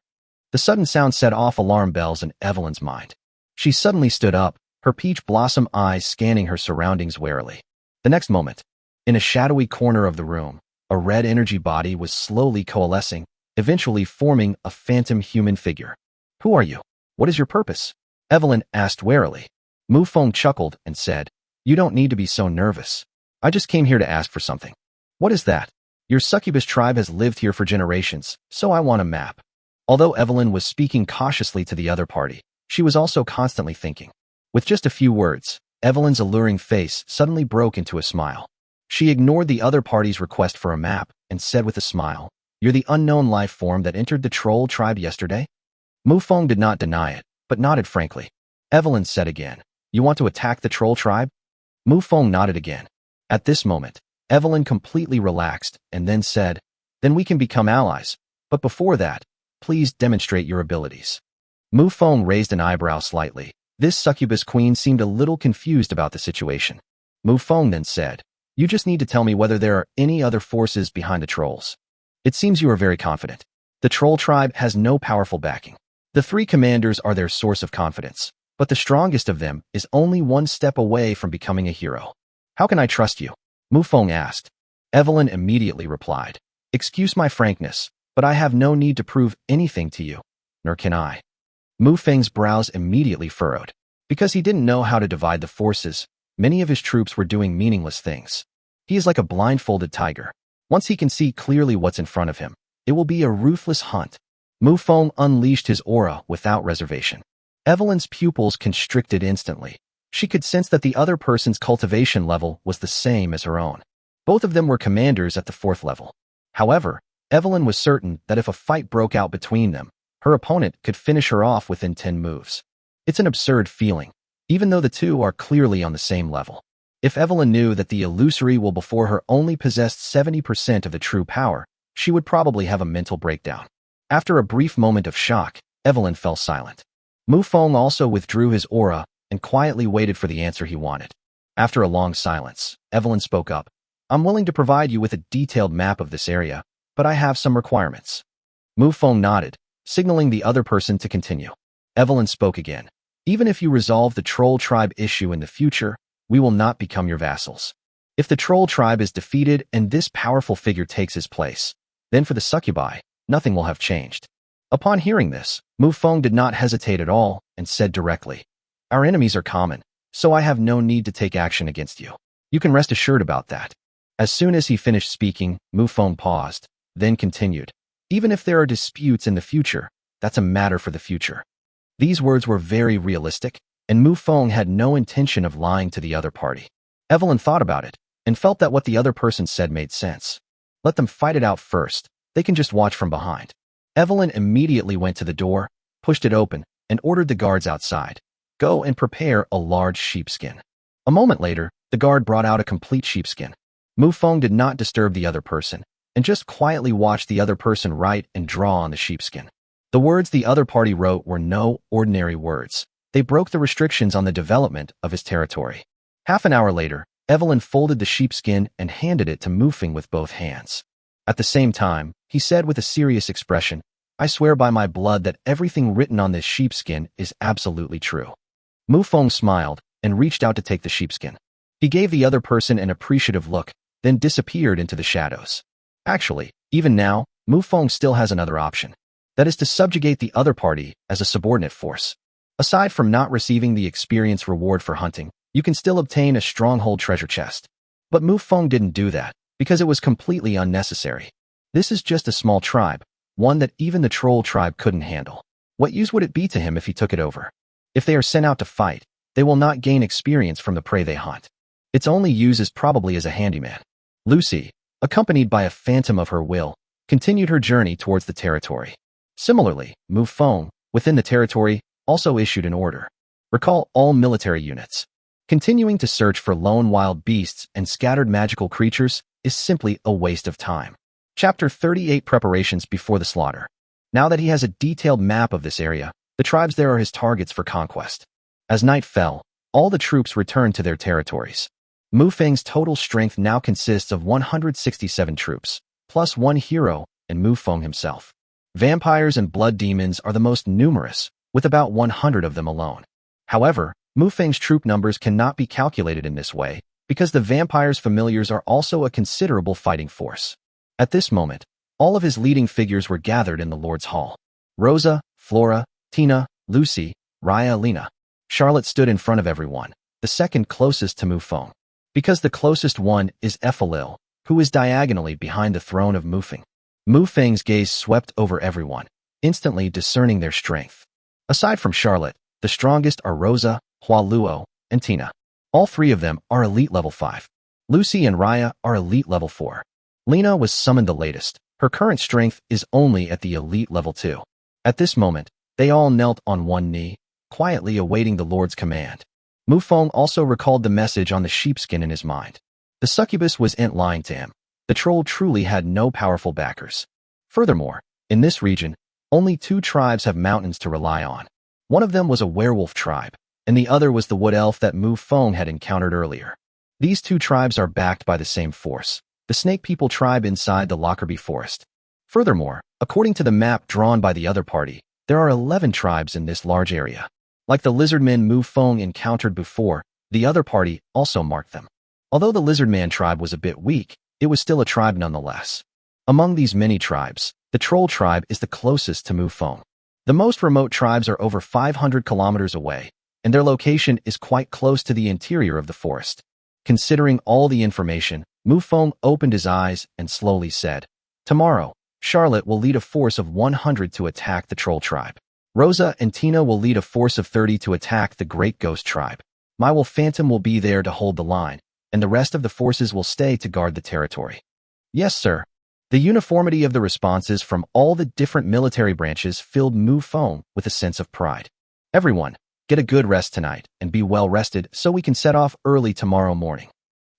The sudden sound set off alarm bells in Evelyn's mind. She suddenly stood up, her peach blossom eyes scanning her surroundings warily. The next moment, in a shadowy corner of the room, a red energy body was slowly coalescing, eventually forming a phantom human figure. Who are you? What is your purpose? Evelyn asked warily. Mufong chuckled and said, You don't need to be so nervous. I just came here to ask for something. What is that? Your succubus tribe has lived here for generations, so I want a map. Although Evelyn was speaking cautiously to the other party, she was also constantly thinking. With just a few words, Evelyn's alluring face suddenly broke into a smile. She ignored the other party's request for a map and said with a smile, You're the unknown life form that entered the troll tribe yesterday? Mufong did not deny it, but nodded frankly. Evelyn said again, You want to attack the troll tribe? Mufong nodded again. At this moment, Evelyn completely relaxed and then said, Then we can become allies, but before that, please demonstrate your abilities. Mufong raised an eyebrow slightly. This succubus queen seemed a little confused about the situation. Mufong then said, You just need to tell me whether there are any other forces behind the trolls. It seems you are very confident. The troll tribe has no powerful backing. The three commanders are their source of confidence, but the strongest of them is only one step away from becoming a hero. How can I trust you? Mufong asked. Evelyn immediately replied, Excuse my frankness, but I have no need to prove anything to you, nor can I. Mufeng's brows immediately furrowed. Because he didn't know how to divide the forces, many of his troops were doing meaningless things. He is like a blindfolded tiger. Once he can see clearly what's in front of him, it will be a ruthless hunt. Mufong unleashed his aura without reservation. Evelyn's pupils constricted instantly. She could sense that the other person's cultivation level was the same as her own. Both of them were commanders at the 4th level. However, Evelyn was certain that if a fight broke out between them, her opponent could finish her off within 10 moves. It's an absurd feeling, even though the two are clearly on the same level. If Evelyn knew that the illusory will before her only possessed 70% of the true power, she would probably have a mental breakdown. After a brief moment of shock, Evelyn fell silent. Mufong also withdrew his aura and quietly waited for the answer he wanted. After a long silence, Evelyn spoke up. I'm willing to provide you with a detailed map of this area, but I have some requirements. Mufong nodded, signaling the other person to continue. Evelyn spoke again. Even if you resolve the troll tribe issue in the future, we will not become your vassals. If the troll tribe is defeated and this powerful figure takes his place, then for the succubi, nothing will have changed. Upon hearing this, Mufong did not hesitate at all and said directly, Our enemies are common, so I have no need to take action against you. You can rest assured about that. As soon as he finished speaking, Mufong paused, then continued, Even if there are disputes in the future, that's a matter for the future. These words were very realistic, and Mufong had no intention of lying to the other party. Evelyn thought about it, and felt that what the other person said made sense. Let them fight it out first. They can just watch from behind. Evelyn immediately went to the door, pushed it open, and ordered the guards outside. Go and prepare a large sheepskin. A moment later, the guard brought out a complete sheepskin. Mufong did not disturb the other person, and just quietly watched the other person write and draw on the sheepskin. The words the other party wrote were no ordinary words. They broke the restrictions on the development of his territory. Half an hour later, Evelyn folded the sheepskin and handed it to Mufong with both hands. At the same time, he said with a serious expression, I swear by my blood that everything written on this sheepskin is absolutely true. Mufong smiled and reached out to take the sheepskin. He gave the other person an appreciative look, then disappeared into the shadows. Actually, even now, Mufong still has another option. That is to subjugate the other party as a subordinate force. Aside from not receiving the experience reward for hunting, you can still obtain a stronghold treasure chest. But Mufong didn't do that, because it was completely unnecessary. This is just a small tribe, one that even the troll tribe couldn't handle. What use would it be to him if he took it over? If they are sent out to fight, they will not gain experience from the prey they hunt. Its only use is probably as a handyman. Lucy, accompanied by a phantom of her will, continued her journey towards the territory. Similarly, Mufong, within the territory, also issued an order. Recall all military units. Continuing to search for lone wild beasts and scattered magical creatures is simply a waste of time. Chapter 38 Preparations before the slaughter. Now that he has a detailed map of this area, the tribes there are his targets for conquest. As night fell, all the troops returned to their territories. Mufeng's total strength now consists of 167 troops, plus 1 hero and Mufong himself. Vampires and blood demons are the most numerous, with about 100 of them alone. However, Mufeng's troop numbers cannot be calculated in this way, because the vampires' familiars are also a considerable fighting force. At this moment, all of his leading figures were gathered in the Lord's Hall. Rosa, Flora, Tina, Lucy, Raya, Lena. Charlotte stood in front of everyone, the second closest to Mufong, because the closest one is Ethelil, who is diagonally behind the throne of Mufong. Mufeng's gaze swept over everyone, instantly discerning their strength. Aside from Charlotte, the strongest are Rosa, Hualuo, and Tina. All three of them are elite level 5. Lucy and Raya are elite level 4. Lena was summoned the latest. Her current strength is only at the elite level 2. At this moment, they all knelt on one knee, quietly awaiting the Lord's command. Mufong also recalled the message on the sheepskin in his mind. The succubus wasn't lying to him. The troll truly had no powerful backers. Furthermore, in this region, only 2 tribes have mountains to rely on. One of them was a werewolf tribe, and the other was the wood elf that Mufong had encountered earlier. These 2 tribes are backed by the same force, the snake people tribe inside the Lockerbie forest. Furthermore, according to the map drawn by the other party, there are 11 tribes in this large area. Like the lizardmen Mufong encountered before, the other party also marked them. Although the lizardman tribe was a bit weak, it was still a tribe nonetheless. Among these many tribes, the troll tribe is the closest to Mufong. The most remote tribes are over 500 kilometers away, and their location is quite close to the interior of the forest. Considering all the information, Mufong opened his eyes and slowly said, "Tomorrow, Charlotte will lead a force of 100 to attack the troll tribe. Rosa and Tina will lead a force of 30 to attack the great ghost tribe. My wolf Phantom will be there to hold the line, and the rest of the forces will stay to guard the territory." "Yes, sir." The uniformity of the responses from all the different military branches filled Mufong with a sense of pride. "Everyone, get a good rest tonight and be well rested so we can set off early tomorrow morning."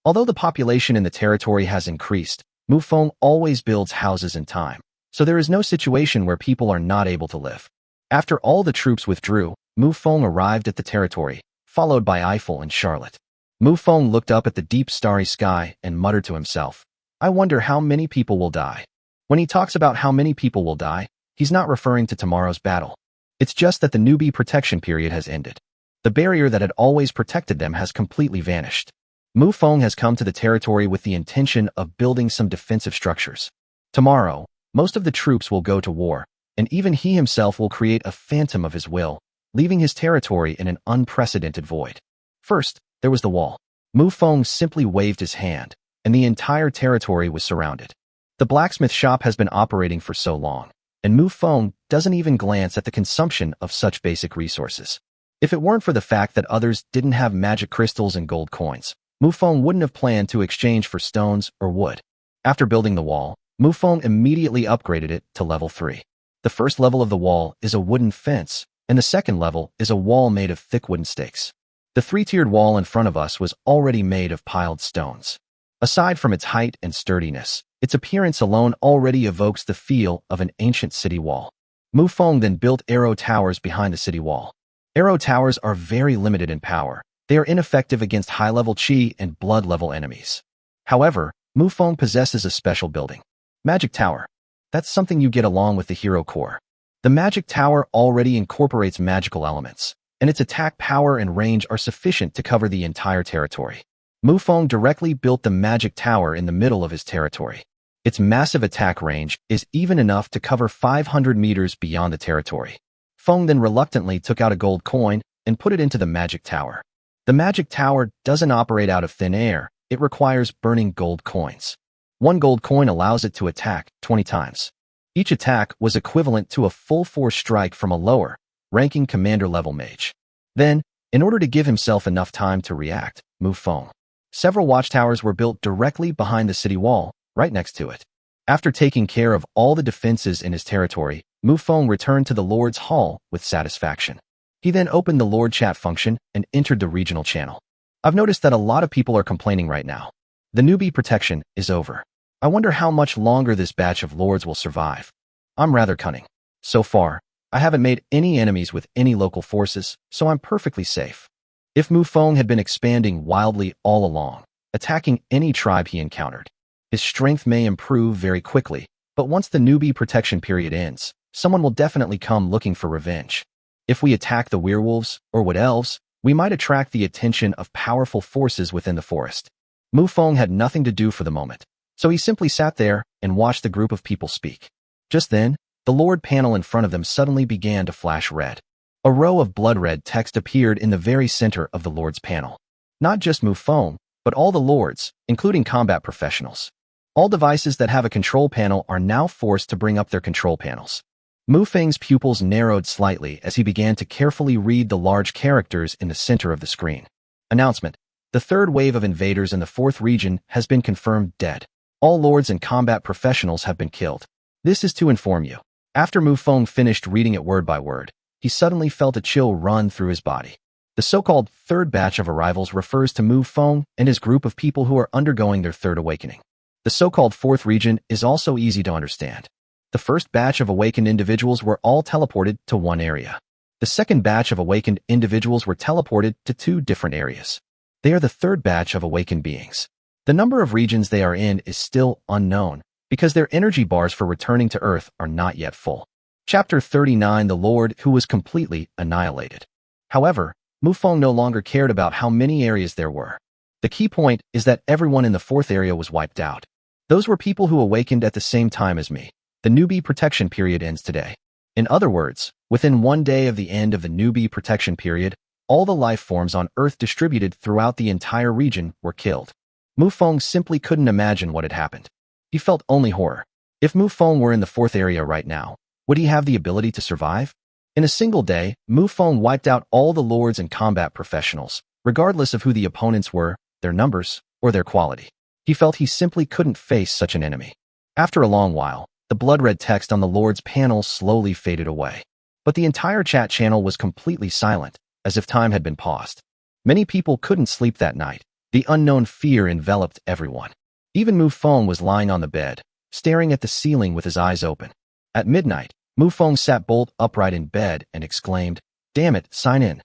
Although the population in the territory has increased, Mufong always builds houses in time, so there is no situation where people are not able to live. After all the troops withdrew, Mufong arrived at the territory, followed by Eiffel and Charlotte. Mufong looked up at the deep starry sky and muttered to himself, "I wonder how many people will die." When he talks about how many people will die, he's not referring to tomorrow's battle. It's just that the newbie protection period has ended. The barrier that had always protected them has completely vanished. Mufong has come to the territory with the intention of building some defensive structures. Tomorrow, most of the troops will go to war, and even he himself will create a phantom of his will, leaving his territory in an unprecedented void. First, there was the wall. Mufong simply waved his hand, and the entire territory was surrounded. The blacksmith shop has been operating for so long, and Mufong doesn't even glance at the consumption of such basic resources. If it weren't for the fact that others didn't have magic crystals and gold coins, Mufong wouldn't have planned to exchange for stones or wood. After building the wall, Mufong immediately upgraded it to level 3. The first level of the wall is a wooden fence, and the second level is a wall made of thick wooden stakes. The 3-tiered wall in front of us was already made of piled stones. Aside from its height and sturdiness, its appearance alone already evokes the feel of an ancient city wall. Mufong then built arrow towers behind the city wall. Arrow towers are very limited in power. They are ineffective against high-level chi and blood-level enemies. However, Mufong possesses a special building. Magic Tower. That's something you get along with the hero core. The Magic Tower already incorporates magical elements, and its attack power and range are sufficient to cover the entire territory. Mufong directly built the Magic Tower in the middle of his territory. Its massive attack range is even enough to cover 500 meters beyond the territory. Feng then reluctantly took out a gold coin and put it into the Magic Tower. The Magic Tower doesn't operate out of thin air, it requires burning gold coins. 1 gold coin allows it to attack 20 times. Each attack was equivalent to a full force strike from a lower, ranking commander-level mage. Then, in order to give himself enough time to react, Mufong. Several watchtowers were built directly behind the city wall, right next to it. After taking care of all the defenses in his territory, Mufong returned to the Lord's Hall with satisfaction. He then opened the Lord Chat function and entered the regional channel. I've noticed that a lot of people are complaining right now. The newbie protection is over. I wonder how much longer this batch of lords will survive. I'm rather cunning. So far, I haven't made any enemies with any local forces, so I'm perfectly safe. If Mufong had been expanding wildly all along, attacking any tribe he encountered, his strength may improve very quickly, but once the newbie protection period ends, someone will definitely come looking for revenge. If we attack the werewolves or wood elves, we might attract the attention of powerful forces within the forest. Mufong had nothing to do for the moment, so he simply sat there and watched the group of people speak. Just then, the Lord panel in front of them suddenly began to flash red. A row of blood-red text appeared in the very center of the Lord's panel. Not just Mufong, but all the Lords, including combat professionals. All devices that have a control panel are now forced to bring up their control panels. Mufong's pupils narrowed slightly as he began to carefully read the large characters in the center of the screen. Announcement. The third wave of invaders in the 4th region has been confirmed dead. All lords and combat professionals have been killed. This is to inform you. After Mufong finished reading it word by word, he suddenly felt a chill run through his body. The so-called third batch of arrivals refers to Mufong and his group of people who are undergoing their third awakening. The so-called 4th region is also easy to understand. The first batch of awakened individuals were all teleported to one area. The second batch of awakened individuals were teleported to 2 different areas. They are the third batch of awakened beings. The number of regions they are in is still unknown, because their energy bars for returning to Earth are not yet full. Chapter 39. The Lord who was completely annihilated. However, Mufong no longer cared about how many areas there were. The key point is that everyone in the 4th area was wiped out. Those were people who awakened at the same time as me. The newbie protection period ends today. In other words, within 1 day of the end of the newbie protection period, all the life forms on Earth distributed throughout the entire region were killed. Mufong simply couldn't imagine what had happened. He felt only horror. If Mufong were in the 4th area right now, would he have the ability to survive? In a single day, Mufong wiped out all the lords and combat professionals, regardless of who the opponents were, their numbers, or their quality. He felt he simply couldn't face such an enemy. After a long while, the blood-red text on the Lord's panel slowly faded away. But the entire chat channel was completely silent, as if time had been paused. Many people couldn't sleep that night. The unknown fear enveloped everyone. Even Mufong was lying on the bed, staring at the ceiling with his eyes open. At midnight, Mufong sat bolt upright in bed and exclaimed, "Damn it, sign in."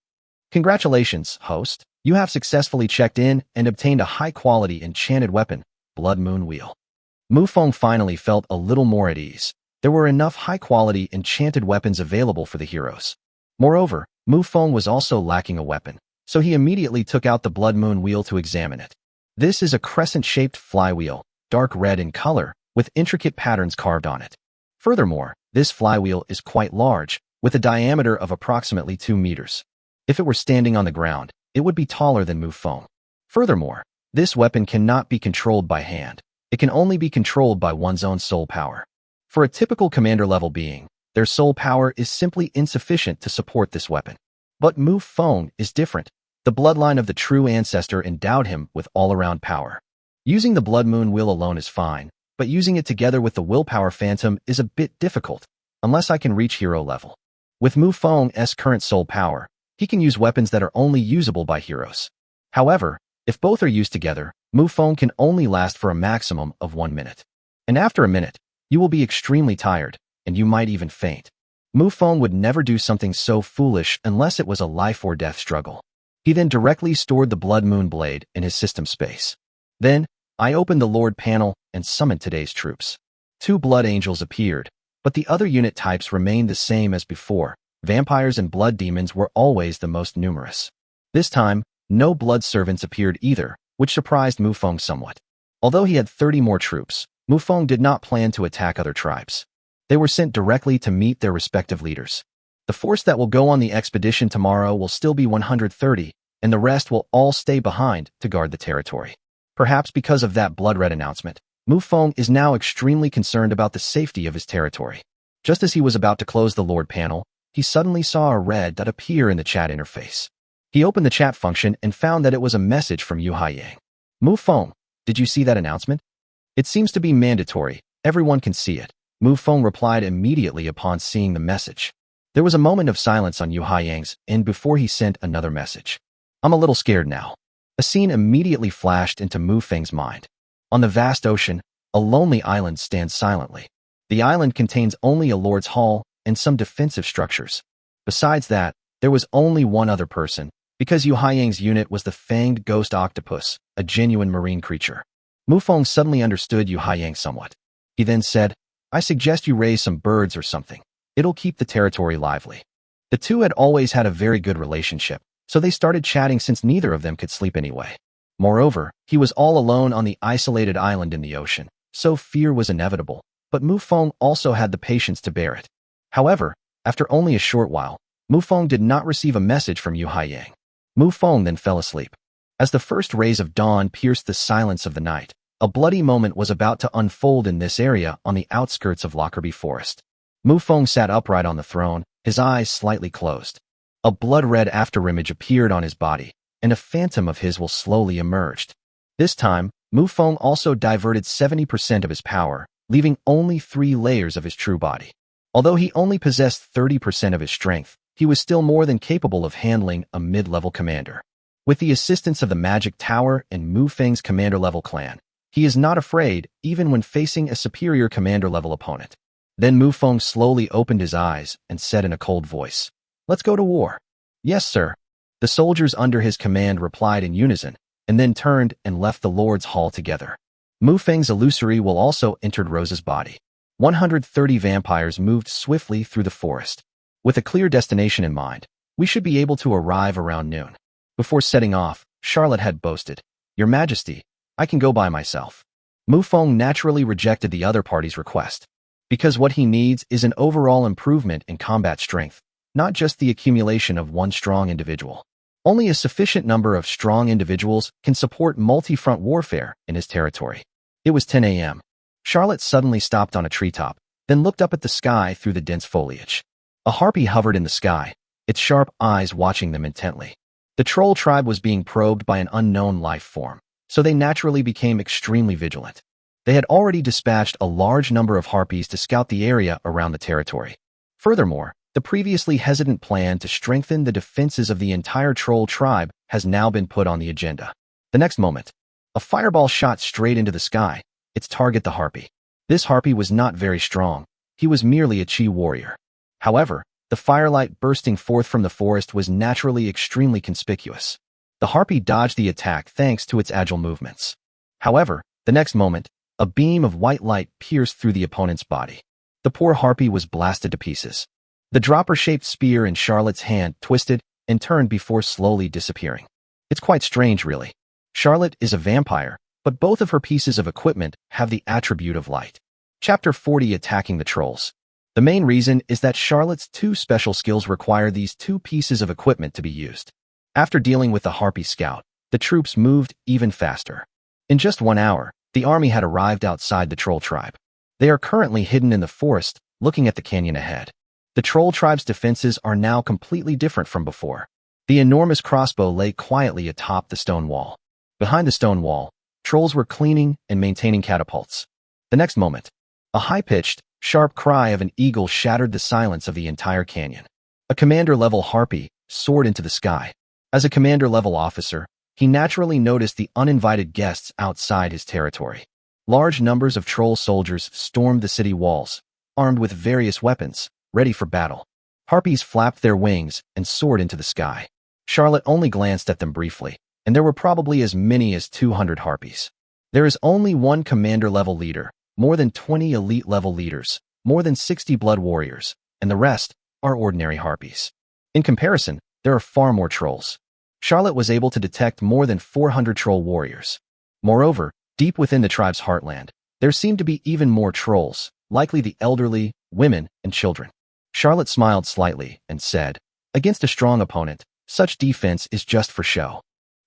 Congratulations, host. You have successfully checked in and obtained a high-quality enchanted weapon, Blood Moon Wheel. Mufong finally felt a little more at ease. There were enough high-quality enchanted weapons available for the heroes. Moreover, Mufong was also lacking a weapon, so he immediately took out the Blood Moon Wheel to examine it. This is a crescent-shaped flywheel, dark red in color, with intricate patterns carved on it. Furthermore, this flywheel is quite large, with a diameter of approximately 2 meters. If it were standing on the ground, it would be taller than Mufong. Furthermore, this weapon cannot be controlled by hand. It can only be controlled by one's own soul power. For a typical commander-level being, their soul power is simply insufficient to support this weapon. But Mufong is different. The bloodline of the true ancestor endowed him with all-around power. Using the Blood Moon Wheel alone is fine, but using it together with the Willpower Phantom is a bit difficult, unless I can reach hero level. With Mufong's current soul power, he can use weapons that are only usable by heroes. However, if both are used together, Mufong can only last for a maximum of 1 minute. And after a minute, you will be extremely tired, and you might even faint. Mufong would never do something so foolish unless it was a life-or-death struggle. He then directly stored the Blood Moon Blade in his system space. Then, I opened the Lord panel and summoned today's troops. 2 Blood Angels appeared, but the other unit types remained the same as before. Vampires and Blood Demons were always the most numerous. This time, no Blood Servants appeared either, which surprised Mufong somewhat. Although he had 30 more troops, Mufong did not plan to attack other tribes. They were sent directly to meet their respective leaders. The force that will go on the expedition tomorrow will still be 130, and the rest will all stay behind to guard the territory. Perhaps because of that blood-red announcement, Mufong is now extremely concerned about the safety of his territory. Just as he was about to close the Lord panel, he suddenly saw a red dot appear in the chat interface. He opened the chat function and found that it was a message from Yu Haiyang. Mufong, did you see that announcement? It seems to be mandatory, Everyone can see it. Mufong replied immediately upon seeing the message. There was a moment of silence on Yu Haiyang's end before he sent another message. I'm a little scared now. A scene immediately flashed into Mufeng's mind. On the vast ocean, a lonely island stands silently. The island contains only a lord's hall and some defensive structures. Besides that, there was only one other person, because Yu Haiyang's unit was the fanged ghost octopus, a genuine marine creature. Mufong suddenly understood Yu Haiyang somewhat. He then said, I suggest you raise some birds or something. It'll keep the territory lively. The two had always had a very good relationship, so they started chatting since neither of them could sleep anyway. Moreover, he was all alone on the isolated island in the ocean, so fear was inevitable, but Mufong also had the patience to bear it. However, after only a short while, Mufong did not receive a message from Yu Haiyang. Mufong then fell asleep. As the first rays of dawn pierced the silence of the night, a bloody moment was about to unfold in this area on the outskirts of Lockerbie Forest. Mufong sat upright on the throne, his eyes slightly closed. A blood-red afterimage appeared on his body, and a phantom of his will slowly emerged. This time, Mufong also diverted 70% of his power, leaving only 3 layers of his true body. Although he only possessed 30% of his strength, he was still more than capable of handling a mid-level commander. With the assistance of the Magic Tower and Mufeng's commander-level clan, he is not afraid even when facing a superior commander-level opponent. Then Mufong slowly opened his eyes and said in a cold voice, Let's go to war. Yes, sir. The soldiers under his command replied in unison, and then turned and left the Lord's Hall together. Mufeng's illusory will also entered Rose's body. 130 vampires moved swiftly through the forest. With a clear destination in mind, we should be able to arrive around noon. Before setting off, Charlotte had boasted, Your Majesty, I can go by myself. Mufong naturally rejected the other party's request, because what he needs is an overall improvement in combat strength, not just the accumulation of one strong individual. Only a sufficient number of strong individuals can support multi-front warfare in his territory. It was 10 a.m. Charlotte suddenly stopped on a treetop, then looked up at the sky through the dense foliage. A harpy hovered in the sky, its sharp eyes watching them intently. The troll tribe was being probed by an unknown life form, so they naturally became extremely vigilant. They had already dispatched a large number of harpies to scout the area around the territory. Furthermore, the previously hesitant plan to strengthen the defenses of the entire troll tribe has now been put on the agenda. The next moment, a fireball shot straight into the sky, its target the harpy. This harpy was not very strong, he was merely a chi warrior. However, the firelight bursting forth from the forest was naturally extremely conspicuous. The harpy dodged the attack thanks to its agile movements. However, the next moment, a beam of white light pierced through the opponent's body. The poor harpy was blasted to pieces. The dropper-shaped spear in Charlotte's hand twisted and turned before slowly disappearing. It's quite strange, really. Charlotte is a vampire, but both of her pieces of equipment have the attribute of light. Chapter 40: Attacking the Trolls. The main reason is that Charlotte's 2 special skills require these 2 pieces of equipment to be used. After dealing with the harpy scout, the troops moved even faster. In just 1 hour, the army had arrived outside the troll tribe. They are currently hidden in the forest, looking at the canyon ahead. The troll tribe's defenses are now completely different from before. The enormous crossbow lay quietly atop the stone wall. Behind the stone wall, trolls were cleaning and maintaining catapults. The next moment, a high-pitched, sharp cry of an eagle shattered the silence of the entire canyon. A commander-level harpy soared into the sky. As a commander-level officer, he naturally noticed the uninvited guests outside his territory. Large numbers of troll soldiers stormed the city walls, armed with various weapons, ready for battle. Harpies flapped their wings and soared into the sky. Charlotte only glanced at them briefly, and there were probably as many as 200 harpies. There is only one commander-level leader, more than 20 elite-level leaders, more than 60 blood warriors, and the rest are ordinary harpies. In comparison, there are far more trolls. Charlotte was able to detect more than 400 troll warriors. Moreover, deep within the tribe's heartland, there seemed to be even more trolls, likely the elderly, women, and children. Charlotte smiled slightly and said, Against a strong opponent, such defense is just for show.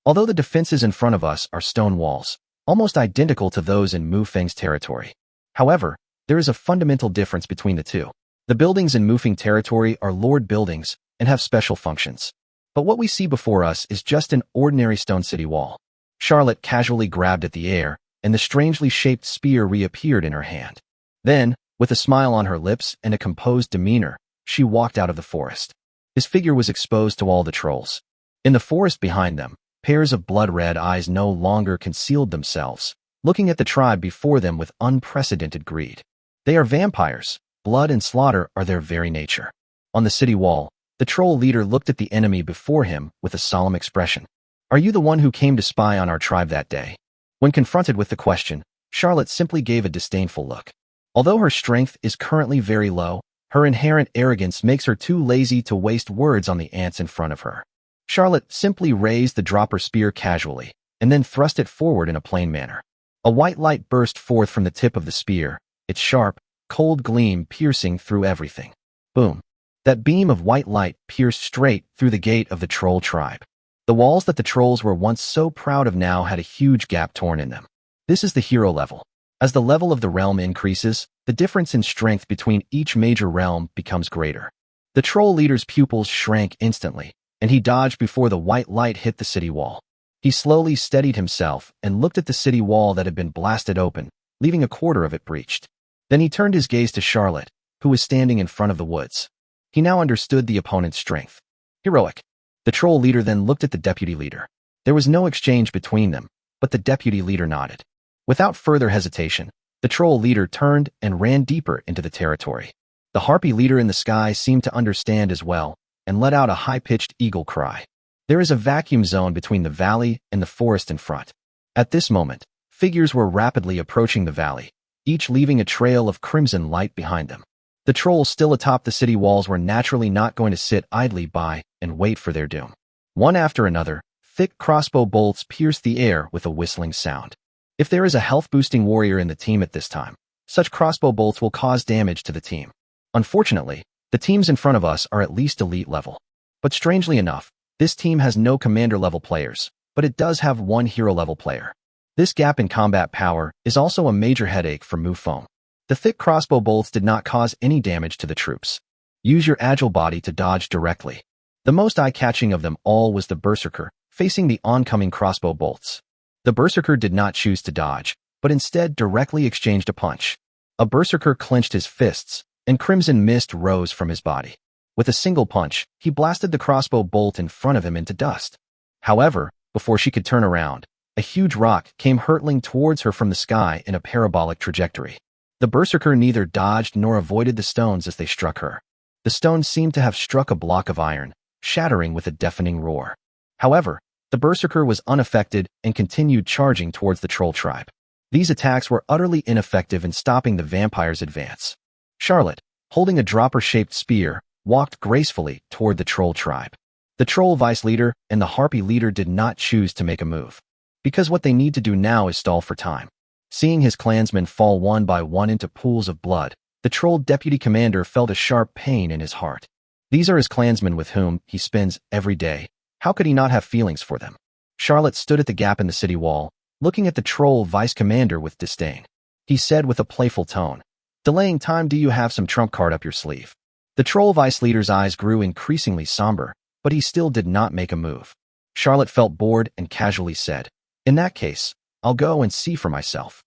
Although the defenses in front of us are stone walls, almost identical to those in Mufeng's territory. However, there is a fundamental difference between the two. The buildings in Mufeng territory are lord buildings and have special functions. But what we see before us is just an ordinary stone city wall. Charlotte casually grabbed at the air, and the strangely shaped spear reappeared in her hand. Then, with a smile on her lips and a composed demeanor, she walked out of the forest. His figure was exposed to all the trolls. In the forest behind them, pairs of blood-red eyes no longer concealed themselves, looking at the tribe before them with unprecedented greed. They are vampires. Blood and slaughter are their very nature. On the city wall, the troll leader looked at the enemy before him with a solemn expression. Are you the one who came to spy on our tribe that day? When confronted with the question, Charlotte simply gave a disdainful look. Although her strength is currently very low, her inherent arrogance makes her too lazy to waste words on the ants in front of her. Charlotte simply raised the dropper spear casually, and then thrust it forward in a plain manner. A white light burst forth from the tip of the spear, its sharp, cold gleam piercing through everything. Boom. That beam of white light pierced straight through the gate of the troll tribe. The walls that the trolls were once so proud of now had a huge gap torn in them. This is the hero level. As the level of the realm increases, the difference in strength between each major realm becomes greater. The troll leader's pupils shrank instantly, and he dodged before the white light hit the city wall. He slowly steadied himself and looked at the city wall that had been blasted open, leaving a quarter of it breached. Then he turned his gaze to Charlotte, who was standing in front of the woods. He now understood the opponent's strength. Heroic. The troll leader then looked at the deputy leader. There was no exchange between them, but the deputy leader nodded. Without further hesitation, the troll leader turned and ran deeper into the territory. The harpy leader in the sky seemed to understand as well, and let out a high-pitched eagle cry. There is a vacuum zone between the valley and the forest in front. At this moment, figures were rapidly approaching the valley, each leaving a trail of crimson light behind them. The trolls still atop the city walls were naturally not going to sit idly by and wait for their doom. One after another, thick crossbow bolts pierced the air with a whistling sound. If there is a health-boosting warrior in the team at this time, such crossbow bolts will cause damage to the team. Unfortunately, the teams in front of us are at least elite level. But strangely enough, this team has no commander-level players, but it does have one hero-level player. This gap in combat power is also a major headache for Mufong. The thick crossbow bolts did not cause any damage to the troops. Use your agile body to dodge directly. The most eye-catching of them all was the berserker, facing the oncoming crossbow bolts. The berserker did not choose to dodge, but instead directly exchanged a punch. A berserker clenched his fists, and crimson mist rose from his body. With a single punch, he blasted the crossbow bolt in front of him into dust. However, before she could turn around, a huge rock came hurtling towards her from the sky in a parabolic trajectory. The berserker neither dodged nor avoided the stones as they struck her. The stones seemed to have struck a block of iron, shattering with a deafening roar. However, the berserker was unaffected and continued charging towards the troll tribe. These attacks were utterly ineffective in stopping the vampire's advance. Charlotte, holding a dropper-shaped spear, walked gracefully toward the troll tribe. The troll vice leader and the harpy leader did not choose to make a move, because what they need to do now is stall for time. Seeing his clansmen fall one by one into pools of blood, the troll deputy commander felt a sharp pain in his heart. These are his clansmen with whom he spends every day. How could he not have feelings for them? Charlotte stood at the gap in the city wall, looking at the troll vice commander with disdain. He said with a playful tone, "Delaying time, do you have some trump card up your sleeve?" The troll vice leader's eyes grew increasingly somber, but he still did not make a move. Charlotte felt bored and casually said, "In that case, I'll go and see for myself."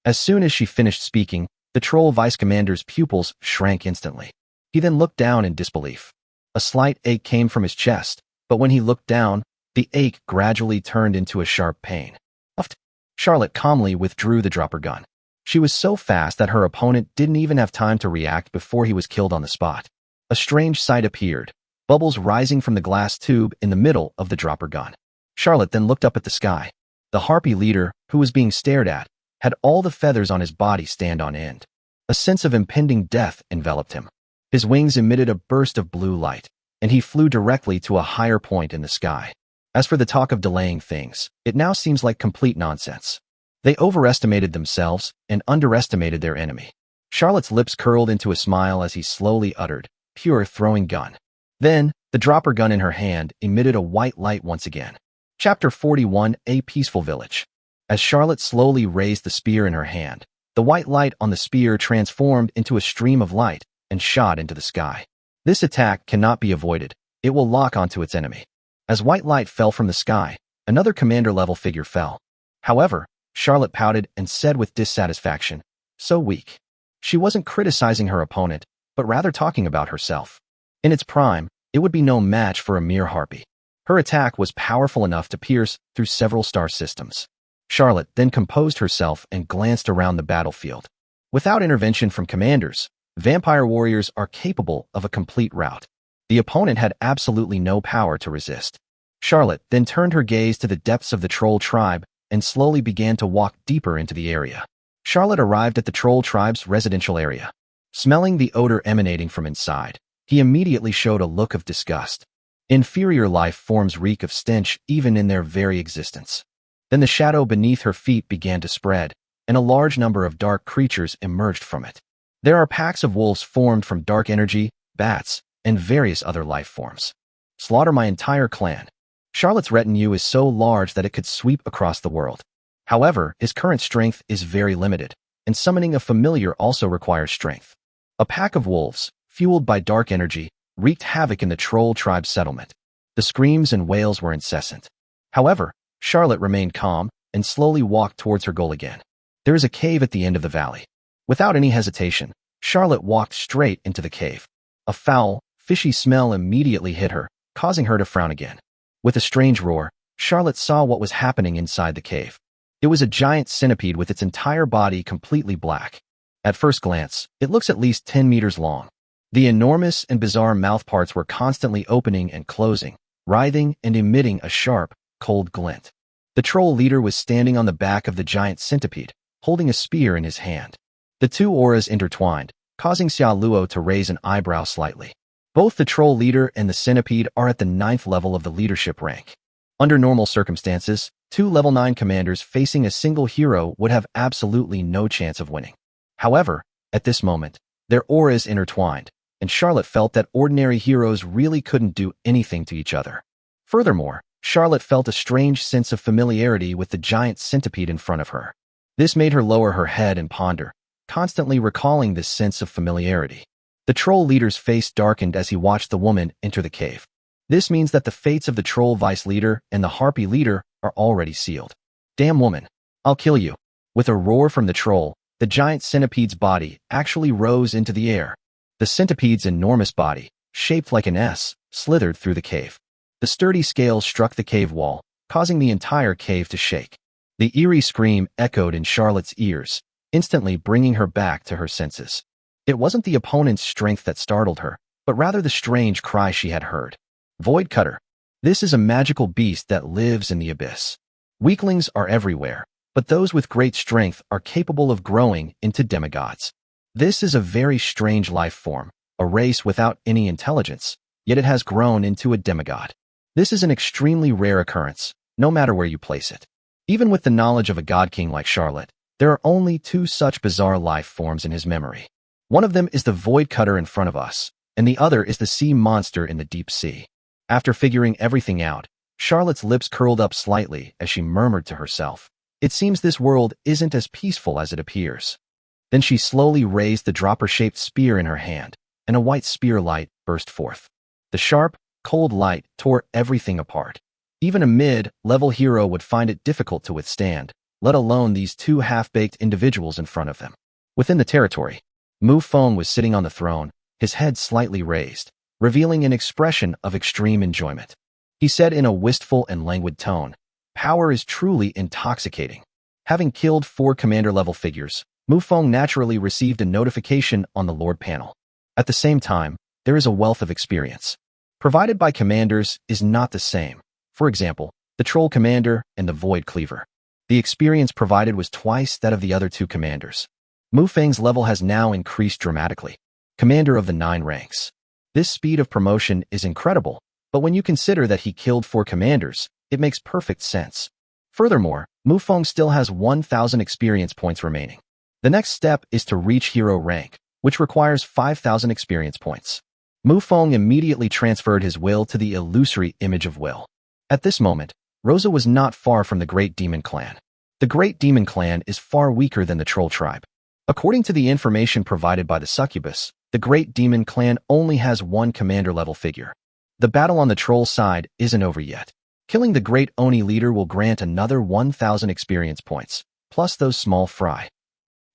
As soon as she finished speaking, the troll vice commander's pupils shrank instantly. He then looked down in disbelief. A slight ache came from his chest, but when he looked down, the ache gradually turned into a sharp pain. Uffed. Charlotte calmly withdrew the dropper gun. She was so fast that her opponent didn't even have time to react before he was killed on the spot. A strange sight appeared, bubbles rising from the glass tube in the middle of the dropper gun. Charlotte then looked up at the sky. The harpy leader, who was being stared at, had all the feathers on his body stand on end. A sense of impending death enveloped him. His wings emitted a burst of blue light, and he flew directly to a higher point in the sky. As for the talk of delaying things, it now seems like complete nonsense. They overestimated themselves and underestimated their enemy. Charlotte's lips curled into a smile as he slowly uttered, "Pure throwing gun." Then, the dropper gun in her hand emitted a white light once again. Chapter 41, A Peaceful Village. As Charlotte slowly raised the spear in her hand, the white light on the spear transformed into a stream of light and shot into the sky. This attack cannot be avoided. It will lock onto its enemy. As white light fell from the sky, another commander-level figure fell. However, Charlotte pouted and said with dissatisfaction, "So weak." She wasn't criticizing her opponent, but rather talking about herself. In its prime, it would be no match for a mere harpy. Her attack was powerful enough to pierce through several star systems. Charlotte then composed herself and glanced around the battlefield. Without intervention from commanders, vampire warriors are capable of a complete rout. The opponent had absolutely no power to resist. Charlotte then turned her gaze to the depths of the troll tribe and slowly began to walk deeper into the area. Charlotte arrived at the troll tribe's residential area. Smelling the odor emanating from inside, he immediately showed a look of disgust. Inferior life forms reek of stench even in their very existence. Then the shadow beneath her feet began to spread, and a large number of dark creatures emerged from it. There are packs of wolves formed from dark energy, bats, and various other life forms. Slaughter my entire clan. Charlotte's retinue is so large that it could sweep across the world. However, his current strength is very limited, and summoning a familiar also requires strength. A pack of wolves, fueled by dark energy, wreaked havoc in the troll tribe settlement. The screams and wails were incessant. However, Charlotte remained calm and slowly walked towards her goal again. There is a cave at the end of the valley. Without any hesitation, Charlotte walked straight into the cave. A foul, fishy smell immediately hit her, causing her to frown again. With a strange roar, Charlotte saw what was happening inside the cave. It was a giant centipede with its entire body completely black. At first glance, it looks at least 10 meters long. The enormous and bizarre mouthparts were constantly opening and closing, writhing and emitting a sharp, cold glint. The troll leader was standing on the back of the giant centipede, holding a spear in his hand. The two auras intertwined, causing Xia Luo to raise an eyebrow slightly. Both the troll leader and the centipede are at the 9th level of the leadership rank. Under normal circumstances, two level 9 commanders facing a single hero would have absolutely no chance of winning. However, at this moment, their auras intertwined, and Charlotte felt that ordinary heroes really couldn't do anything to each other. Furthermore, Charlotte felt a strange sense of familiarity with the giant centipede in front of her. This made her lower her head and ponder, constantly recalling this sense of familiarity. The troll leader's face darkened as he watched the woman enter the cave. This means that the fates of the troll vice leader and the harpy leader are already sealed. Damn woman, I'll kill you. With a roar from the troll, the giant centipede's body actually rose into the air. The centipede's enormous body, shaped like an S, slithered through the cave. The sturdy scales struck the cave wall, causing the entire cave to shake. The eerie scream echoed in Charlotte's ears, instantly bringing her back to her senses. It wasn't the opponent's strength that startled her, but rather the strange cry she had heard. Void Cutter. This is a magical beast that lives in the abyss. Weaklings are everywhere, but those with great strength are capable of growing into demigods. This is a very strange life form, a race without any intelligence, yet it has grown into a demigod. This is an extremely rare occurrence, no matter where you place it. Even with the knowledge of a god king like Charlotte, there are only two such bizarre life forms in his memory. One of them is the Void Cutter in front of us, and the other is the sea monster in the deep sea. After figuring everything out, Charlotte's lips curled up slightly as she murmured to herself, "It seems this world isn't as peaceful as it appears." Then she slowly raised the dropper-shaped spear in her hand, and a white spear light burst forth. The sharp, cold light tore everything apart. Even a mid-level hero would find it difficult to withstand, let alone these two half-baked individuals in front of them. Within the territory, Mufong was sitting on the throne, his head slightly raised, revealing an expression of extreme enjoyment. He said in a wistful and languid tone, "Power is truly intoxicating." Having killed 4 commander-level figures, Mufong naturally received a notification on the Lord panel. At the same time, there is a wealth of experience provided by commanders is not the same. For example, the Troll Commander and the Void Cleaver. The experience provided was twice that of the other 2 commanders. Mufang's level has now increased dramatically. Commander of the 9 ranks. This speed of promotion is incredible, but when you consider that he killed 4 commanders, it makes perfect sense. Furthermore, Mufong still has 1,000 experience points remaining. The next step is to reach hero rank, which requires 5,000 experience points. Mufong immediately transferred his will to the illusory image of will. At this moment, Rosa was not far from the Great Demon Clan. The Great Demon Clan is far weaker than the Troll Tribe. According to the information provided by the Succubus, the Great Demon Clan only has 1 commander-level figure. The battle on the Troll side isn't over yet. Killing the Great Oni leader will grant another 1,000 experience points, plus those small fry.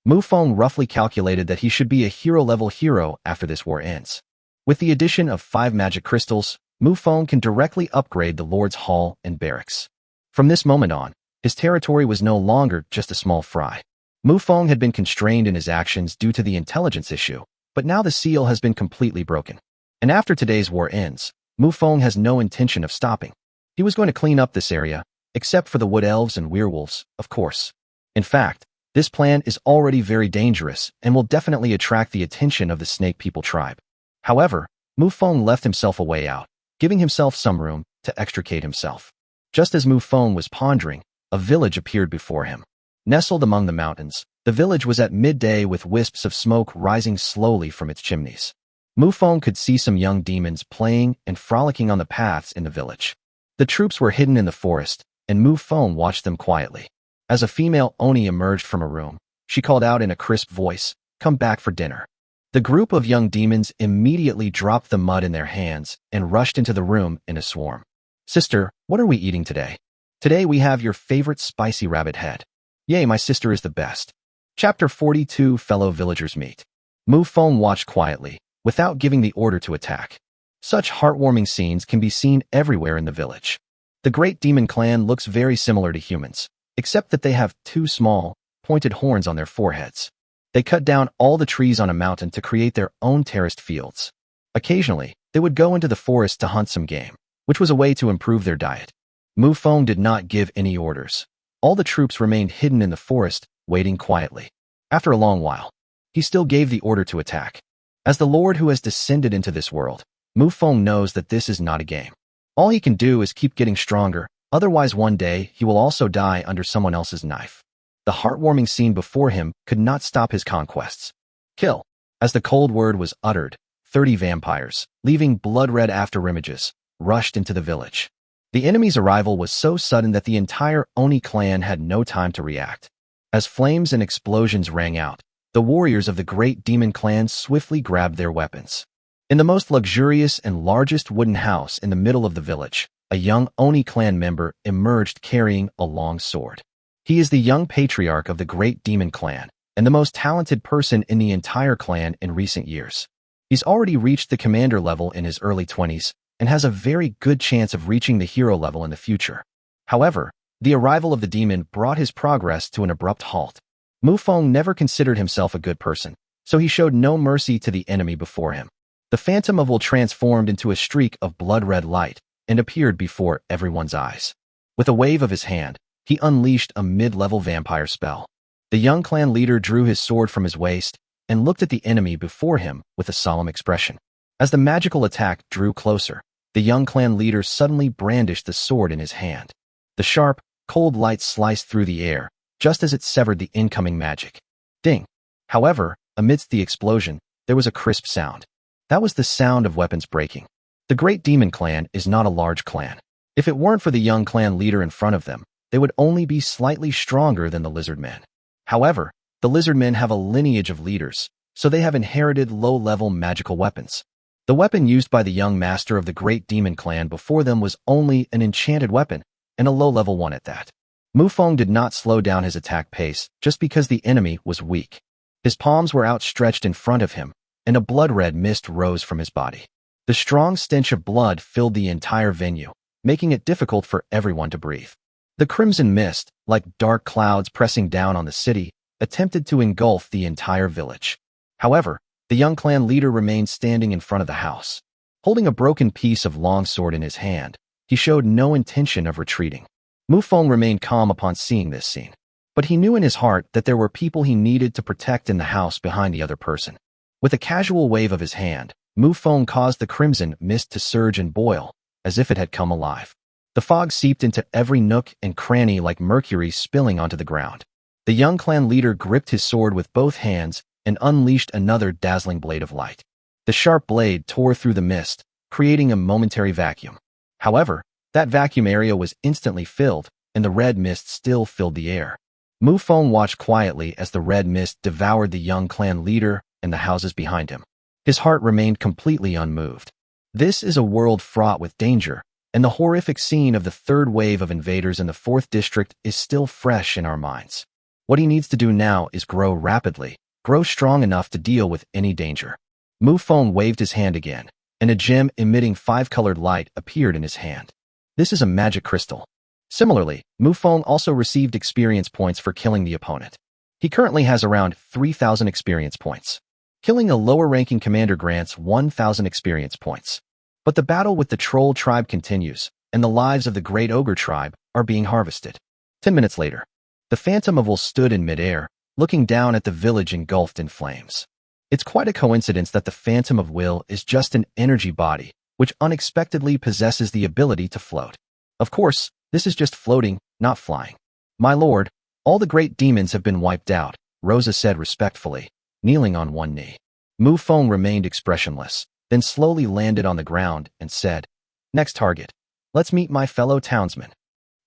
Mufong roughly calculated that he should be a hero-level hero after this war ends. With the addition of 5 magic crystals, Mufong can directly upgrade the Lord's Hall and Barracks. From this moment on, his territory was no longer just a small fry. Mufong had been constrained in his actions due to the intelligence issue, but now the seal has been completely broken. And after today's war ends, Mufong has no intention of stopping. He was going to clean up this area, except for the wood elves and werewolves, of course. In fact, this plan is already very dangerous and will definitely attract the attention of the Snake People tribe. However, Mufong left himself a way out, giving himself some room to extricate himself. Just as Mufong was pondering, a village appeared before him. Nestled among the mountains, the village was at midday with wisps of smoke rising slowly from its chimneys. Mufong could see some young demons playing and frolicking on the paths in the village. The troops were hidden in the forest, and Mufong watched them quietly. As a female Oni emerged from a room, she called out in a crisp voice, "Come back for dinner." The group of young demons immediately dropped the mud in their hands and rushed into the room in a swarm. "Sister, what are we eating today?" "Today we have your favorite spicy rabbit head." "Yay, my sister is the best." Chapter 42 Fellow Villagers Meet. Mufong watched quietly, without giving the order to attack. Such heartwarming scenes can be seen everywhere in the village. The Great Demon Clan looks very similar to humans, except that they have 2 small, pointed horns on their foreheads. They cut down all the trees on a mountain to create their own terraced fields. Occasionally, they would go into the forest to hunt some game, which was a way to improve their diet. Mufong did not give any orders. All the troops remained hidden in the forest, waiting quietly. After a long while, he still gave the order to attack. As the Lord who has descended into this world, Mufong knows that this is not a game. All he can do is keep getting stronger, otherwise one day he will also die under someone else's knife. The heartwarming scene before him could not stop his conquests. Kill. As the cold word was uttered, 30 vampires, leaving blood-red afterimages, rushed into the village. The enemy's arrival was so sudden that the entire Oni clan had no time to react. As flames and explosions rang out, the warriors of the Great Demon Clan swiftly grabbed their weapons. In the most luxurious and largest wooden house in the middle of the village, a young Oni clan member emerged carrying a long sword. He is the young patriarch of the Great Demon Clan, and the most talented person in the entire clan in recent years. He's already reached the commander level in his early 20s, and has a very good chance of reaching the hero level in the future. However, the arrival of the demon brought his progress to an abrupt halt. Mufong never considered himself a good person, so he showed no mercy to the enemy before him. The Phantom of Will transformed into a streak of blood-red light and appeared before everyone's eyes. With a wave of his hand, he unleashed a mid-level vampire spell. The young clan leader drew his sword from his waist and looked at the enemy before him with a solemn expression. As the magical attack drew closer, the young clan leader suddenly brandished the sword in his hand. The sharp, cold light sliced through the air, just as it severed the incoming magic. Ding! However, amidst the explosion, there was a crisp sound. That was the sound of weapons breaking. The Great Demon Clan is not a large clan. If it weren't for the young clan leader in front of them, they would only be slightly stronger than the lizardmen. However, the lizardmen have a lineage of leaders, so they have inherited low-level magical weapons. The weapon used by the young master of the Great Demon Clan before them was only an enchanted weapon, and a low-level one at that. Mufong did not slow down his attack pace just because the enemy was weak. His palms were outstretched in front of him, and a blood-red mist rose from his body. The strong stench of blood filled the entire venue, making it difficult for everyone to breathe. The crimson mist, like dark clouds pressing down on the city, attempted to engulf the entire village. However, the young clan leader remained standing in front of the house. Holding a broken piece of longsword in his hand, he showed no intention of retreating. Mufong remained calm upon seeing this scene, but he knew in his heart that there were people he needed to protect in the house behind the other person. With a casual wave of his hand, Mufong caused the crimson mist to surge and boil, as if it had come alive. The fog seeped into every nook and cranny like mercury spilling onto the ground. The young clan leader gripped his sword with both hands and unleashed another dazzling blade of light. The sharp blade tore through the mist, creating a momentary vacuum. However, that vacuum area was instantly filled, and the red mist still filled the air. Mufong watched quietly as the red mist devoured the young clan leader and the houses behind him. His heart remained completely unmoved. This is a world fraught with danger, and the horrific scene of the third wave of invaders in the 4th district is still fresh in our minds. What he needs to do now is grow rapidly, grow strong enough to deal with any danger. Mufong waved his hand again, and a gem emitting 5-colored light appeared in his hand. This is a magic crystal. Similarly, Mufong also received experience points for killing the opponent. He currently has around 3,000 experience points. Killing a lower-ranking commander grants 1,000 experience points. But the battle with the troll tribe continues, and the lives of the Great Ogre tribe are being harvested. 10 minutes later, the Phantom of Will stood in midair, looking down at the village engulfed in flames. It's quite a coincidence that the Phantom of Will is just an energy body, which unexpectedly possesses the ability to float. Of course, this is just floating, not flying. My lord, all the great demons have been wiped out, Rosa said respectfully, kneeling on one knee. Mufong remained expressionless, then slowly landed on the ground and said, "Next target. Let's meet my fellow townsmen."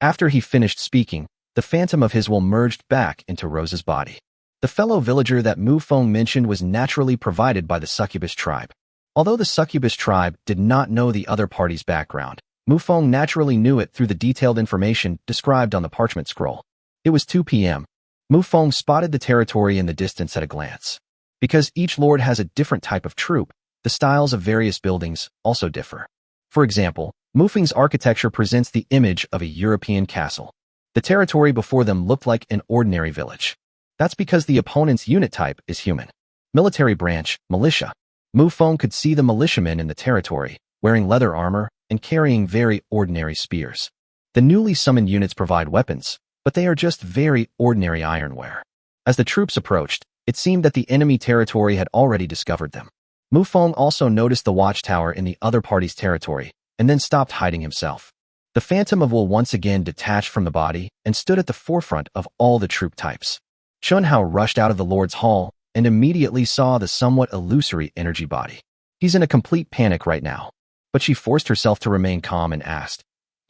After he finished speaking, the Phantom of his will merged back into Rosa's body. The fellow villager that Mufong mentioned was naturally provided by the Succubus tribe. Although the Succubus tribe did not know the other party's background, Mufong naturally knew it through the detailed information described on the parchment scroll. It was 2 p.m. Mufong spotted the territory in the distance at a glance. Because each lord has a different type of troop, the styles of various buildings also differ. For example, Mufong's architecture presents the image of a European castle. The territory before them looked like an ordinary village. That's because the opponent's unit type is human. Military branch, militia. Mufong could see the militiamen in the territory, wearing leather armor and carrying very ordinary spears. The newly summoned units provide weapons, but they are just very ordinary ironware. As the troops approached, it seemed that the enemy territory had already discovered them. Mufong also noticed the watchtower in the other party's territory, and then stopped hiding himself. The Phantom of Will once again detached from the body and stood at the forefront of all the troop types. Chunhao rushed out of the Lord's Hall and immediately saw the somewhat illusory energy body. He's in a complete panic right now. But she forced herself to remain calm and asked,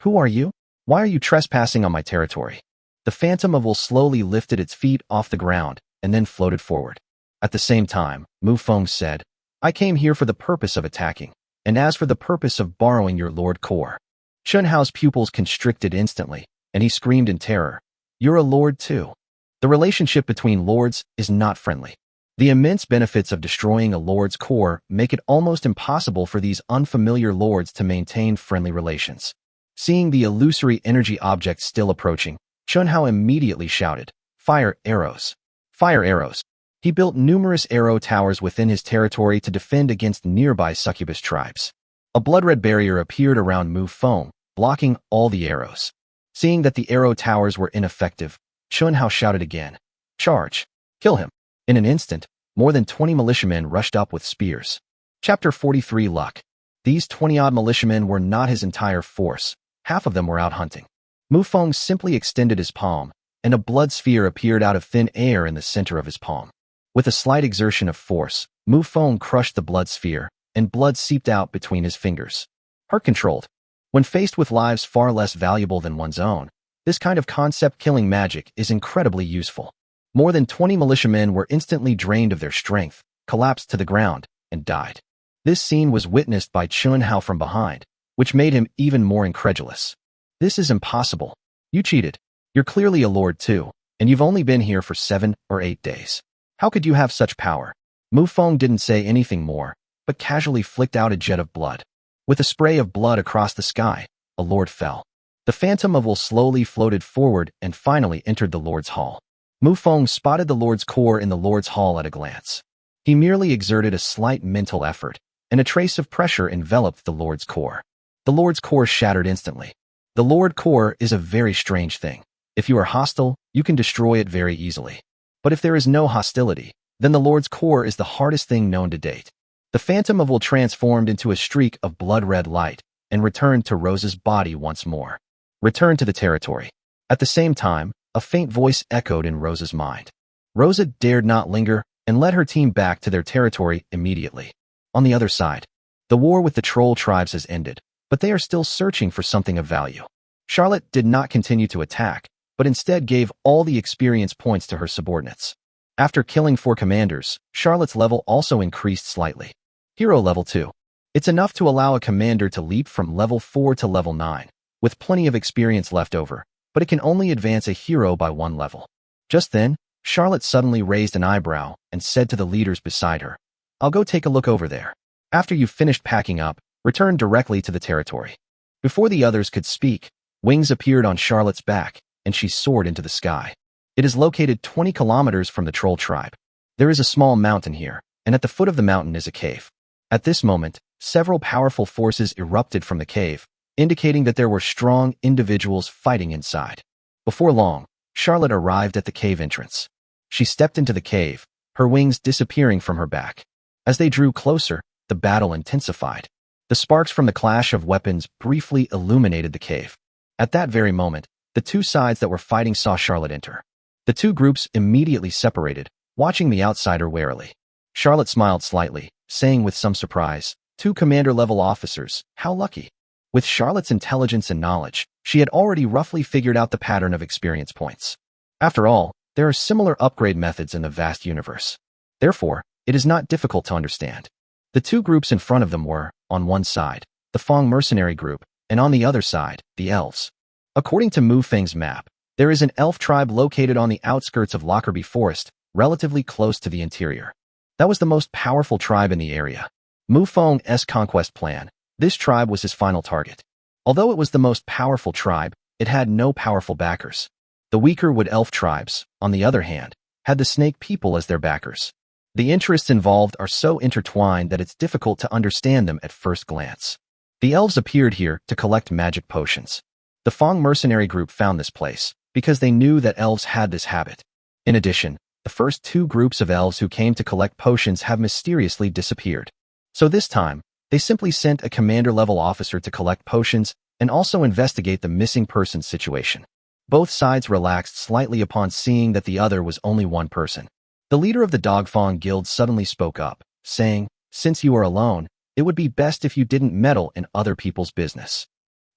"Who are you? Why are you trespassing on my territory?" The Phantom of Will slowly lifted its feet off the ground and then floated forward. At the same time, Mufong said, "I came here for the purpose of attacking, and as for the purpose of borrowing your Lord Core." Chunhao's pupils constricted instantly, and he screamed in terror, "You're a lord too." The relationship between lords is not friendly. The immense benefits of destroying a lord's core make it almost impossible for these unfamiliar lords to maintain friendly relations. Seeing the illusory energy object still approaching, Chunhao immediately shouted, "Fire arrows! Fire arrows!" He built numerous arrow towers within his territory to defend against nearby succubus tribes. A blood-red barrier appeared around Mufong, blocking all the arrows. Seeing that the arrow towers were ineffective, Chunhao shouted again, "Charge! Kill him!" In an instant, more than 20 militiamen rushed up with spears. Chapter 43 Luck. These 20-odd militiamen were not his entire force. Half of them were out hunting. Mufong simply extended his palm, and a blood sphere appeared out of thin air in the center of his palm. With a slight exertion of force, Mufong crushed the blood sphere, and blood seeped out between his fingers. Heart-controlled. When faced with lives far less valuable than one's own, this kind of concept-killing magic is incredibly useful. More than 20 militiamen were instantly drained of their strength, collapsed to the ground, and died. This scene was witnessed by Chunhao from behind, which made him even more incredulous. "This is impossible. You cheated. You're clearly a lord too, and you've only been here for 7 or 8 days. How could you have such power?" Mufong didn't say anything more, but casually flicked out a jet of blood. With a spray of blood across the sky, a lord fell. The Phantom of Will slowly floated forward and finally entered the Lord's Hall. Mufong spotted the Lord's core in the Lord's Hall at a glance. He merely exerted a slight mental effort, and a trace of pressure enveloped the Lord's core. The Lord's core shattered instantly. The Lord core is a very strange thing. If you are hostile, you can destroy it very easily. But if there is no hostility, then the Lord's core is the hardest thing known to date. The Phantom of Will transformed into a streak of blood-red light and returned to Rosa's body once more. Return to the territory. At the same time, a faint voice echoed in Rosa's mind. Rosa dared not linger and led her team back to their territory immediately. On the other side, the war with the troll tribes has ended, but they are still searching for something of value. Charlotte did not continue to attack, but instead gave all the experience points to her subordinates. After killing 4 commanders, Charlotte's level also increased slightly. Hero level 2. It's enough to allow a commander to leap from level 4 to level 9, with plenty of experience left over, but it can only advance a hero by 1 level. Just then, Charlotte suddenly raised an eyebrow and said to the leaders beside her, "I'll go take a look over there. After you've finished packing up, return directly to the territory." Before the others could speak, wings appeared on Charlotte's back, and she soared into the sky. It is located 20 kilometers from the troll tribe. There is a small mountain here, and at the foot of the mountain is a cave. At this moment, several powerful forces erupted from the cave, indicating that there were strong individuals fighting inside. Before long, Charlotte arrived at the cave entrance. She stepped into the cave, her wings disappearing from her back. As they drew closer, the battle intensified. The sparks from the clash of weapons briefly illuminated the cave. At that very moment, the two sides that were fighting saw Charlotte enter. The two groups immediately separated, watching the outsider warily. Charlotte smiled slightly, saying with some surprise, "Two commander-level officers, how lucky." With Charlotte's intelligence and knowledge, she had already roughly figured out the pattern of experience points. After all, there are similar upgrade methods in the vast universe. Therefore, it is not difficult to understand. The two groups in front of them were, on one side, the Fong mercenary group, and on the other side, the elves. According to Mufong's map, there is an elf tribe located on the outskirts of Lockerbie Forest, relatively close to the interior. That was the most powerful tribe in the area. Mufong's conquest plan, this tribe was his final target. Although it was the most powerful tribe, it had no powerful backers. The weaker wood elf tribes, on the other hand, had the snake people as their backers. The interests involved are so intertwined that it's difficult to understand them at first glance. The elves appeared here to collect magic potions. The Fong mercenary group found this place because they knew that elves had this habit. In addition, the first two groups of elves who came to collect potions have mysteriously disappeared. So this time, they simply sent a commander-level officer to collect potions and also investigate the missing persons situation. Both sides relaxed slightly upon seeing that the other was only one person. The leader of the Dogfang Guild suddenly spoke up, saying, "Since you are alone, it would be best if you didn't meddle in other people's business."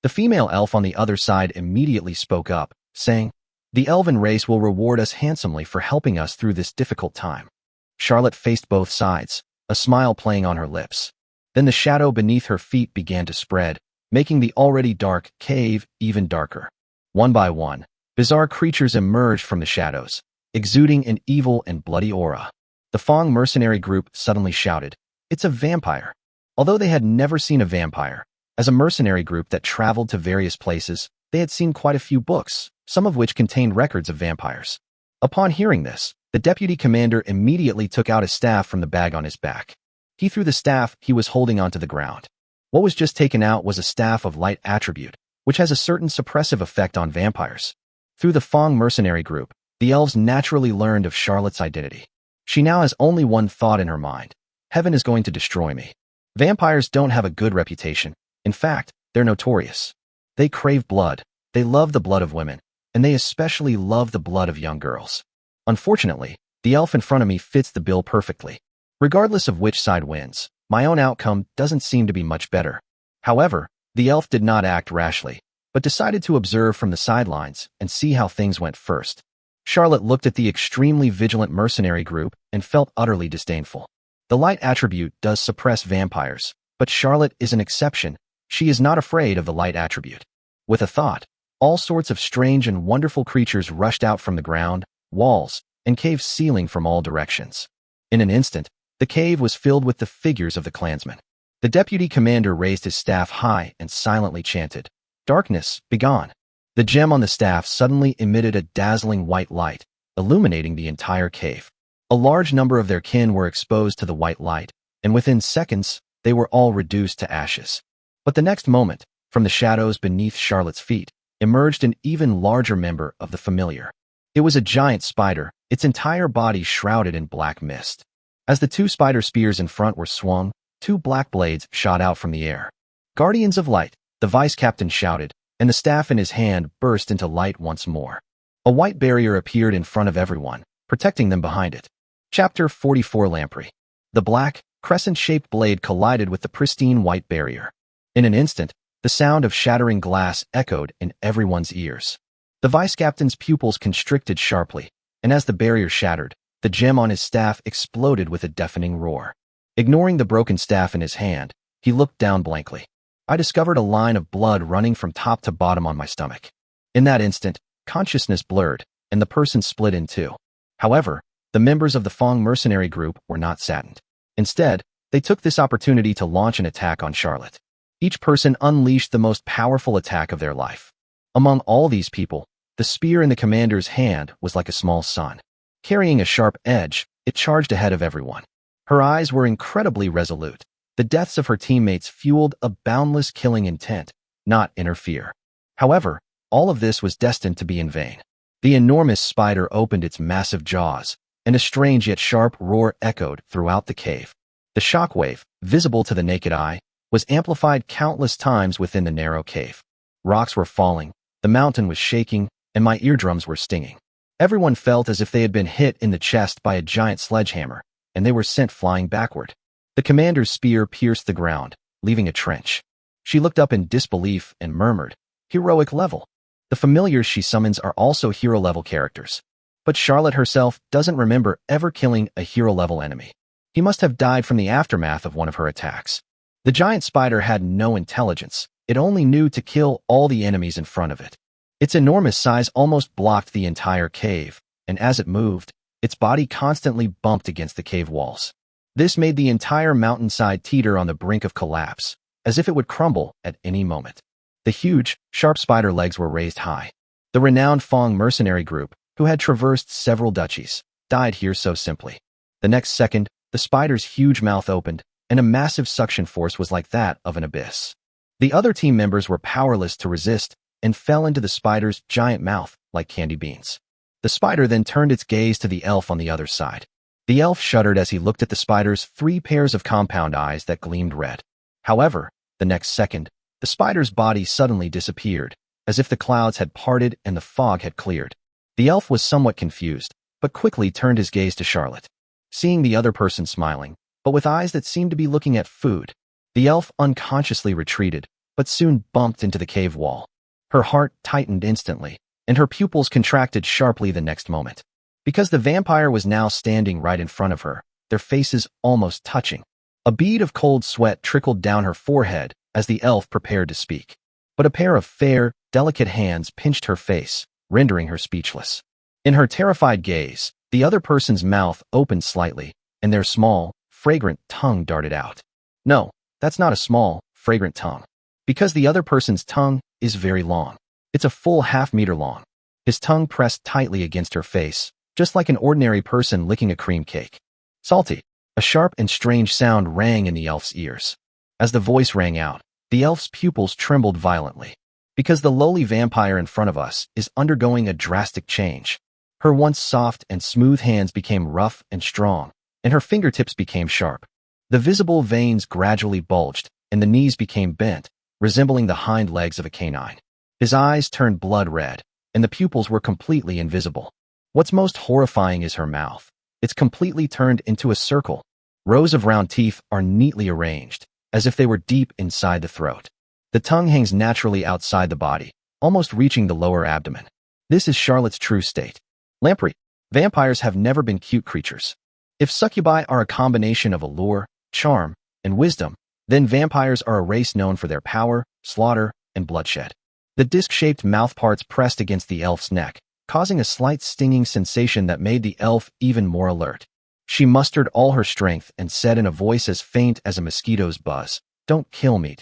The female elf on the other side immediately spoke up, saying, "The elven race will reward us handsomely for helping us through this difficult time." Charlotte faced both sides, a smile playing on her lips. Then the shadow beneath her feet began to spread, making the already dark cave even darker. One by one, bizarre creatures emerged from the shadows, exuding an evil and bloody aura. The Fong mercenary group suddenly shouted, "It's a vampire!" Although they had never seen a vampire, as a mercenary group that traveled to various places, they had seen quite a few books, some of which contained records of vampires. Upon hearing this, the deputy commander immediately took out a staff from the bag on his back. He threw the staff he was holding onto the ground. What was just taken out was a staff of light attribute, which has a certain suppressive effect on vampires. Through the Fong mercenary group, the elves naturally learned of Charlotte's identity. She now has only one thought in her mind: heaven is going to destroy me. Vampires don't have a good reputation. In fact, they're notorious. They crave blood, they love the blood of women, and they especially love the blood of young girls. Unfortunately, the elf in front of me fits the bill perfectly. Regardless of which side wins, my own outcome doesn't seem to be much better. However, the elf did not act rashly, but decided to observe from the sidelines and see how things went first. Charlotte looked at the extremely vigilant mercenary group and felt utterly disdainful. The light attribute does suppress vampires, but Charlotte is an exception. She is not afraid of the light attribute. With a thought, all sorts of strange and wonderful creatures rushed out from the ground, walls, and cave ceiling from all directions. In an instant, the cave was filled with the figures of the clansmen. The deputy commander raised his staff high and silently chanted, "Darkness, begone." The gem on the staff suddenly emitted a dazzling white light, illuminating the entire cave. A large number of their kin were exposed to the white light, and within seconds, they were all reduced to ashes. But the next moment, from the shadows beneath Charlotte's feet, emerged an even larger member of the familiar. It was a giant spider, its entire body shrouded in black mist. As the two spider spears in front were swung, two black blades shot out from the air. "Guardians of Light," the vice-captain shouted, and the staff in his hand burst into light once more. A white barrier appeared in front of everyone, protecting them behind it. Chapter 44 Lamprey. The black, crescent-shaped blade collided with the pristine white barrier. In an instant, the sound of shattering glass echoed in everyone's ears. The vice-captain's pupils constricted sharply, and as the barrier shattered, the gem on his staff exploded with a deafening roar. Ignoring the broken staff in his hand, he looked down blankly. I discovered a line of blood running from top to bottom on my stomach. In that instant, consciousness blurred, and the person split in two. However, the members of the Fong mercenary group were not saddened. Instead, they took this opportunity to launch an attack on Charlotte. Each person unleashed the most powerful attack of their life. Among all these people, the spear in the commander's hand was like a small sun. Carrying a sharp edge, it charged ahead of everyone. Her eyes were incredibly resolute. The deaths of her teammates fueled a boundless killing intent, not inner fear. However, all of this was destined to be in vain. The enormous spider opened its massive jaws, and a strange yet sharp roar echoed throughout the cave. The shockwave, visible to the naked eye, was amplified countless times within the narrow cave. Rocks were falling, the mountain was shaking, and my eardrums were stinging. Everyone felt as if they had been hit in the chest by a giant sledgehammer, and they were sent flying backward. The commander's spear pierced the ground, leaving a trench. She looked up in disbelief and murmured, "Heroic level." The familiars she summons are also hero-level characters. But Charlotte herself doesn't remember ever killing a hero-level enemy. He must have died from the aftermath of one of her attacks. The giant spider had no intelligence. It only knew to kill all the enemies in front of it. Its enormous size almost blocked the entire cave, and as it moved, its body constantly bumped against the cave walls. This made the entire mountainside teeter on the brink of collapse, as if it would crumble at any moment. The huge, sharp spider legs were raised high. The renowned Fong mercenary group, who had traversed several duchies, died here so simply. The next second, the spider's huge mouth opened, and a massive suction force was like that of an abyss. The other team members were powerless to resist and fell into the spider's giant mouth like candy beans. The spider then turned its gaze to the elf on the other side. The elf shuddered as he looked at the spider's 3 pairs of compound eyes that gleamed red. However, the next second, the spider's body suddenly disappeared, as if the clouds had parted and the fog had cleared. The elf was somewhat confused, but quickly turned his gaze to Charlotte. Seeing the other person smiling, but with eyes that seemed to be looking at food, the elf unconsciously retreated, but soon bumped into the cave wall. Her heart tightened instantly, and her pupils contracted sharply the next moment. Because the vampire was now standing right in front of her, their faces almost touching. A bead of cold sweat trickled down her forehead as the elf prepared to speak. But a pair of fair, delicate hands pinched her face, rendering her speechless. In her terrified gaze, the other person's mouth opened slightly, and their small, fragrant tongue darted out. No, that's not a small, fragrant tongue. Because the other person's tongue is very long. It's a full half-meter long. His tongue pressed tightly against her face, just like an ordinary person licking a cream cake. Salty. A sharp and strange sound rang in the elf's ears. As the voice rang out, the elf's pupils trembled violently. Because the lowly vampire in front of us is undergoing a drastic change. Her once soft and smooth hands became rough and strong, and her fingertips became sharp. The visible veins gradually bulged, and the knees became bent, resembling the hind legs of a canine. His eyes turned blood red, and the pupils were completely invisible. What's most horrifying is her mouth. It's completely turned into a circle. Rows of round teeth are neatly arranged, as if they were deep inside the throat. The tongue hangs naturally outside the body, almost reaching the lower abdomen. This is Charlotte's true state. Lamprey. Vampires have never been cute creatures. If succubi are a combination of allure, charm, and wisdom, then vampires are a race known for their power, slaughter, and bloodshed. The disc-shaped mouthparts pressed against the elf's neck, causing a slight stinging sensation that made the elf even more alert. She mustered all her strength and said in a voice as faint as a mosquito's buzz, "Don't kill me."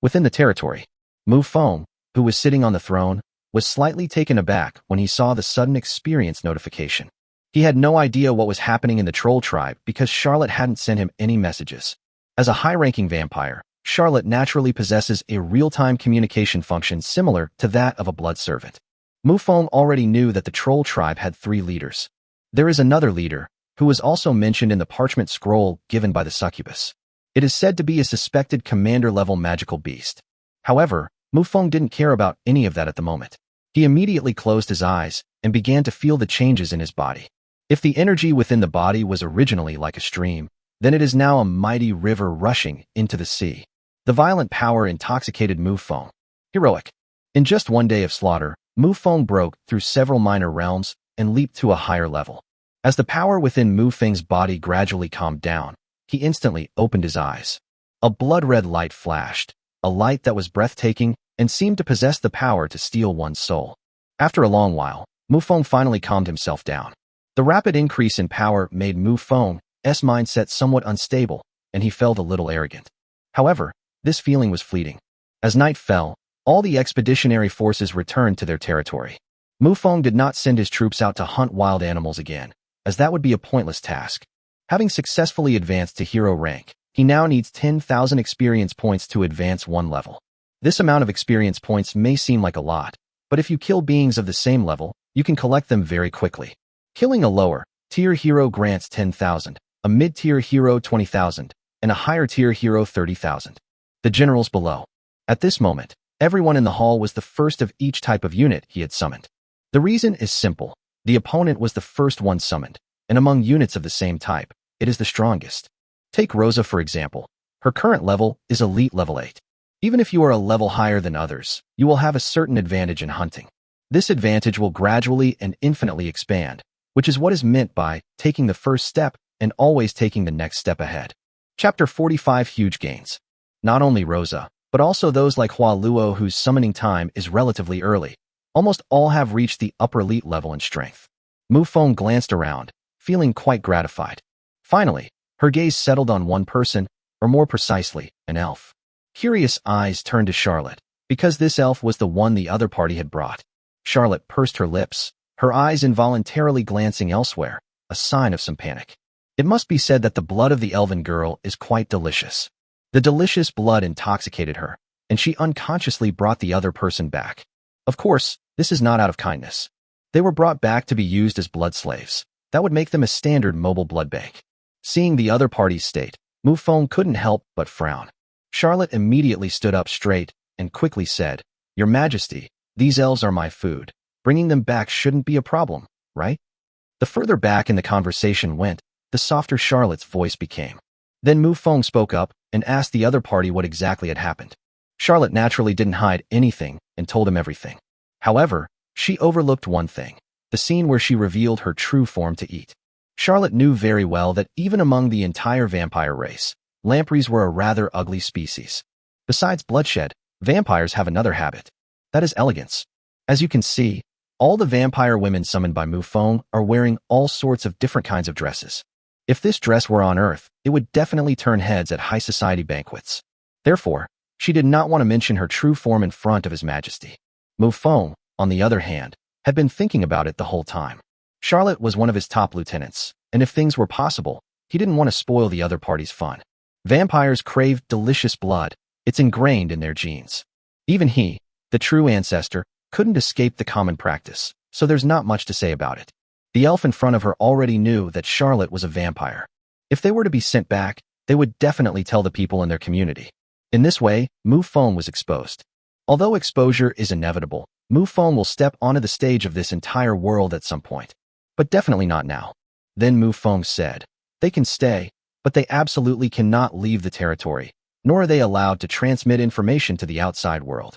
Within the territory, Mufong, who was sitting on the throne, was slightly taken aback when he saw the sudden experience notification. He had no idea what was happening in the troll tribe because Charlotte hadn't sent him any messages. As a high-ranking vampire, Charlotte naturally possesses a real-time communication function similar to that of a blood servant. Mufong already knew that the troll tribe had 3 leaders. There is another leader, who was also mentioned in the parchment scroll given by the succubus. It is said to be a suspected commander-level magical beast. However, Mufong didn't care about any of that at the moment. He immediately closed his eyes and began to feel the changes in his body. If the energy within the body was originally like a stream, then it is now a mighty river rushing into the sea. The violent power intoxicated Mufong. Heroic. In just one day of slaughter, Mufong broke through several minor realms and leaped to a higher level. As the power within Mufeng's body gradually calmed down, he instantly opened his eyes. A blood-red light flashed, a light that was breathtaking and seemed to possess the power to steal one's soul. After a long while, Mufong finally calmed himself down. The rapid increase in power made Mufong's mindset somewhat unstable, and he felt a little arrogant. However, this feeling was fleeting. As night fell, all the expeditionary forces returned to their territory. Mufong did not send his troops out to hunt wild animals again, as that would be a pointless task. Having successfully advanced to hero rank, he now needs 10,000 experience points to advance one level. This amount of experience points may seem like a lot, but if you kill beings of the same level, you can collect them very quickly. Killing a lower-tier hero grants 10,000, a mid-tier hero 20,000, and a higher-tier hero 30,000. The generals below. At this moment, everyone in the hall was the first of each type of unit he had summoned. The reason is simple. The opponent was the first one summoned, and among units of the same type, it is the strongest. Take Rosa for example. Her current level is Elite Level 8. Even if you are a level higher than others, you will have a certain advantage in hunting. This advantage will gradually and infinitely expand, which is what is meant by taking the first step and always taking the next step ahead. Chapter 45 Huge Gains. Not only Rosa, but also those like Hua Luo whose summoning time is relatively early. Almost all have reached the upper elite level in strength. Mufong glanced around, feeling quite gratified. Finally, her gaze settled on one person, or more precisely, an elf. Curious eyes turned to Charlotte, because this elf was the one the other party had brought. Charlotte pursed her lips, her eyes involuntarily glancing elsewhere, a sign of some panic. It must be said that the blood of the elven girl is quite delicious. The delicious blood intoxicated her, and she unconsciously brought the other person back. Of course, this is not out of kindness. They were brought back to be used as blood slaves. That would make them a standard mobile blood bank. Seeing the other party's state, Mufong couldn't help but frown. Charlotte immediately stood up straight and quickly said, "Your Majesty, these elves are my food. Bringing them back shouldn't be a problem, right?" The further back in the conversation went, the softer Charlotte's voice became. Then Mufong spoke up and asked the other party what exactly had happened. Charlotte naturally didn't hide anything and told him everything. However, she overlooked one thing, the scene where she revealed her true form to eat. Charlotte knew very well that even among the entire vampire race, lampreys were a rather ugly species. Besides bloodshed, vampires have another habit. That is elegance. As you can see, all the vampire women summoned by Mufong are wearing all sorts of different kinds of dresses. If this dress were on Earth, it would definitely turn heads at high society banquets. Therefore, she did not want to mention her true form in front of His Majesty. Mufong, on the other hand, had been thinking about it the whole time. Charlotte was one of his top lieutenants, and if things were possible, he didn't want to spoil the other party's fun. Vampires crave delicious blood. It's ingrained in their genes. Even he, the true ancestor, couldn't escape the common practice, so there's not much to say about it. The elf in front of her already knew that Charlotte was a vampire. If they were to be sent back, they would definitely tell the people in their community. In this way, Mufong was exposed. Although exposure is inevitable, Mufong will step onto the stage of this entire world at some point. But definitely not now. Then Mufong said, "They can stay, but they absolutely cannot leave the territory, nor are they allowed to transmit information to the outside world."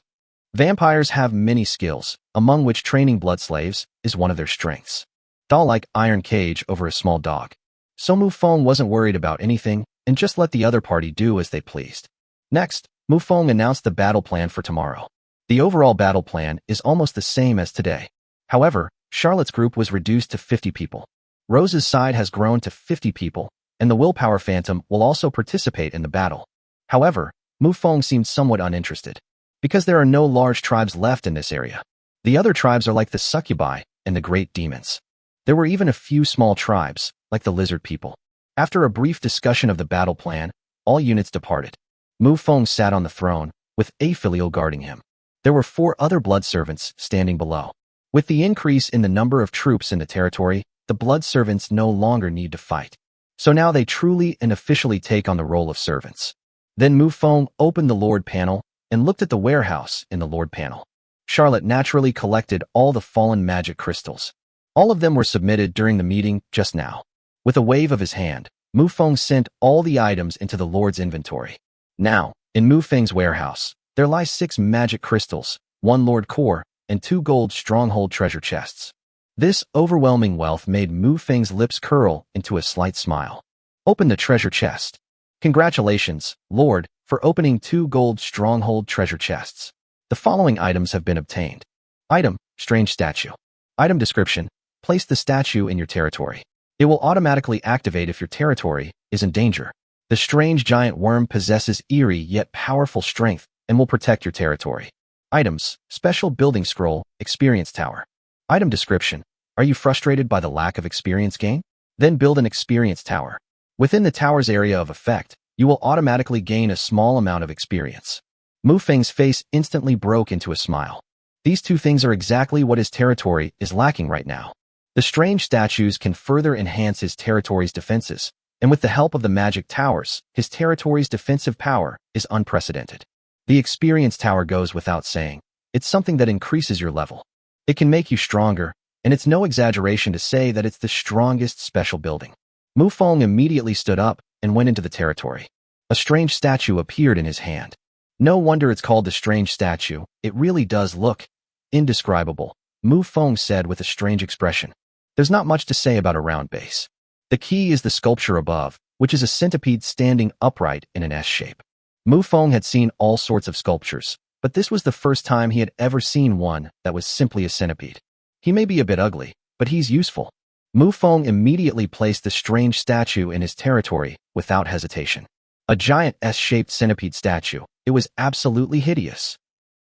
Vampires have many skills, among which training blood slaves is one of their strengths. Doll-like iron cage over a small dog. So Mufong wasn't worried about anything and just let the other party do as they pleased. Next, Mufong announced the battle plan for tomorrow. The overall battle plan is almost the same as today. However, Charlotte's group was reduced to 50 people. Rose's side has grown to 50 people, and the Willpower Phantom will also participate in the battle. However, Mufong seemed somewhat uninterested, because there are no large tribes left in this area. The other tribes are like the succubi and the great demons. There were even a few small tribes, like the lizard people. After a brief discussion of the battle plan, all units departed. Mufong sat on the throne, with Aphiliel guarding him. There were 4 other blood servants standing below. With the increase in the number of troops in the territory, the blood servants no longer need to fight. So now they truly and officially take on the role of servants. Then Mufong opened the Lord panel and looked at the warehouse in the Lord panel. Charlotte naturally collected all the fallen magic crystals. All of them were submitted during the meeting just now. With a wave of his hand, Mufong sent all the items into the Lord's inventory. Now, in Mufeng's warehouse, there lie 6 magic crystals, 1 Lord core, and 2 gold stronghold treasure chests. This overwhelming wealth made Mufeng's lips curl into a slight smile. Open the treasure chest. Congratulations, Lord, for opening 2 gold stronghold treasure chests. The following items have been obtained. Item, strange statue. Item description: place the statue in your territory. It will automatically activate if your territory is in danger. The strange giant worm possesses eerie yet powerful strength and will protect your territory. Items: special building scroll, experience tower. Item description: are you frustrated by the lack of experience gain? Then build an experience tower. Within the tower's area of effect, you will automatically gain a small amount of experience. Mufong's face instantly broke into a smile. These two things are exactly what his territory is lacking right now. The strange statues can further enhance his territory's defenses, and with the help of the magic towers, his territory's defensive power is unprecedented. The experience tower goes without saying. It's something that increases your level. It can make you stronger, and it's no exaggeration to say that it's the strongest special building. Mufong immediately stood up and went into the territory. A strange statue appeared in his hand. No wonder it's called the strange statue. It really does look indescribable, Mufong said with a strange expression. There's not much to say about a round base. The key is the sculpture above, which is a centipede standing upright in an S shape. Mufong had seen all sorts of sculptures, but this was the first time he had ever seen one that was simply a centipede. He may be a bit ugly, but he's useful. Mufong immediately placed the strange statue in his territory without hesitation. A giant S-shaped centipede statue. It was absolutely hideous.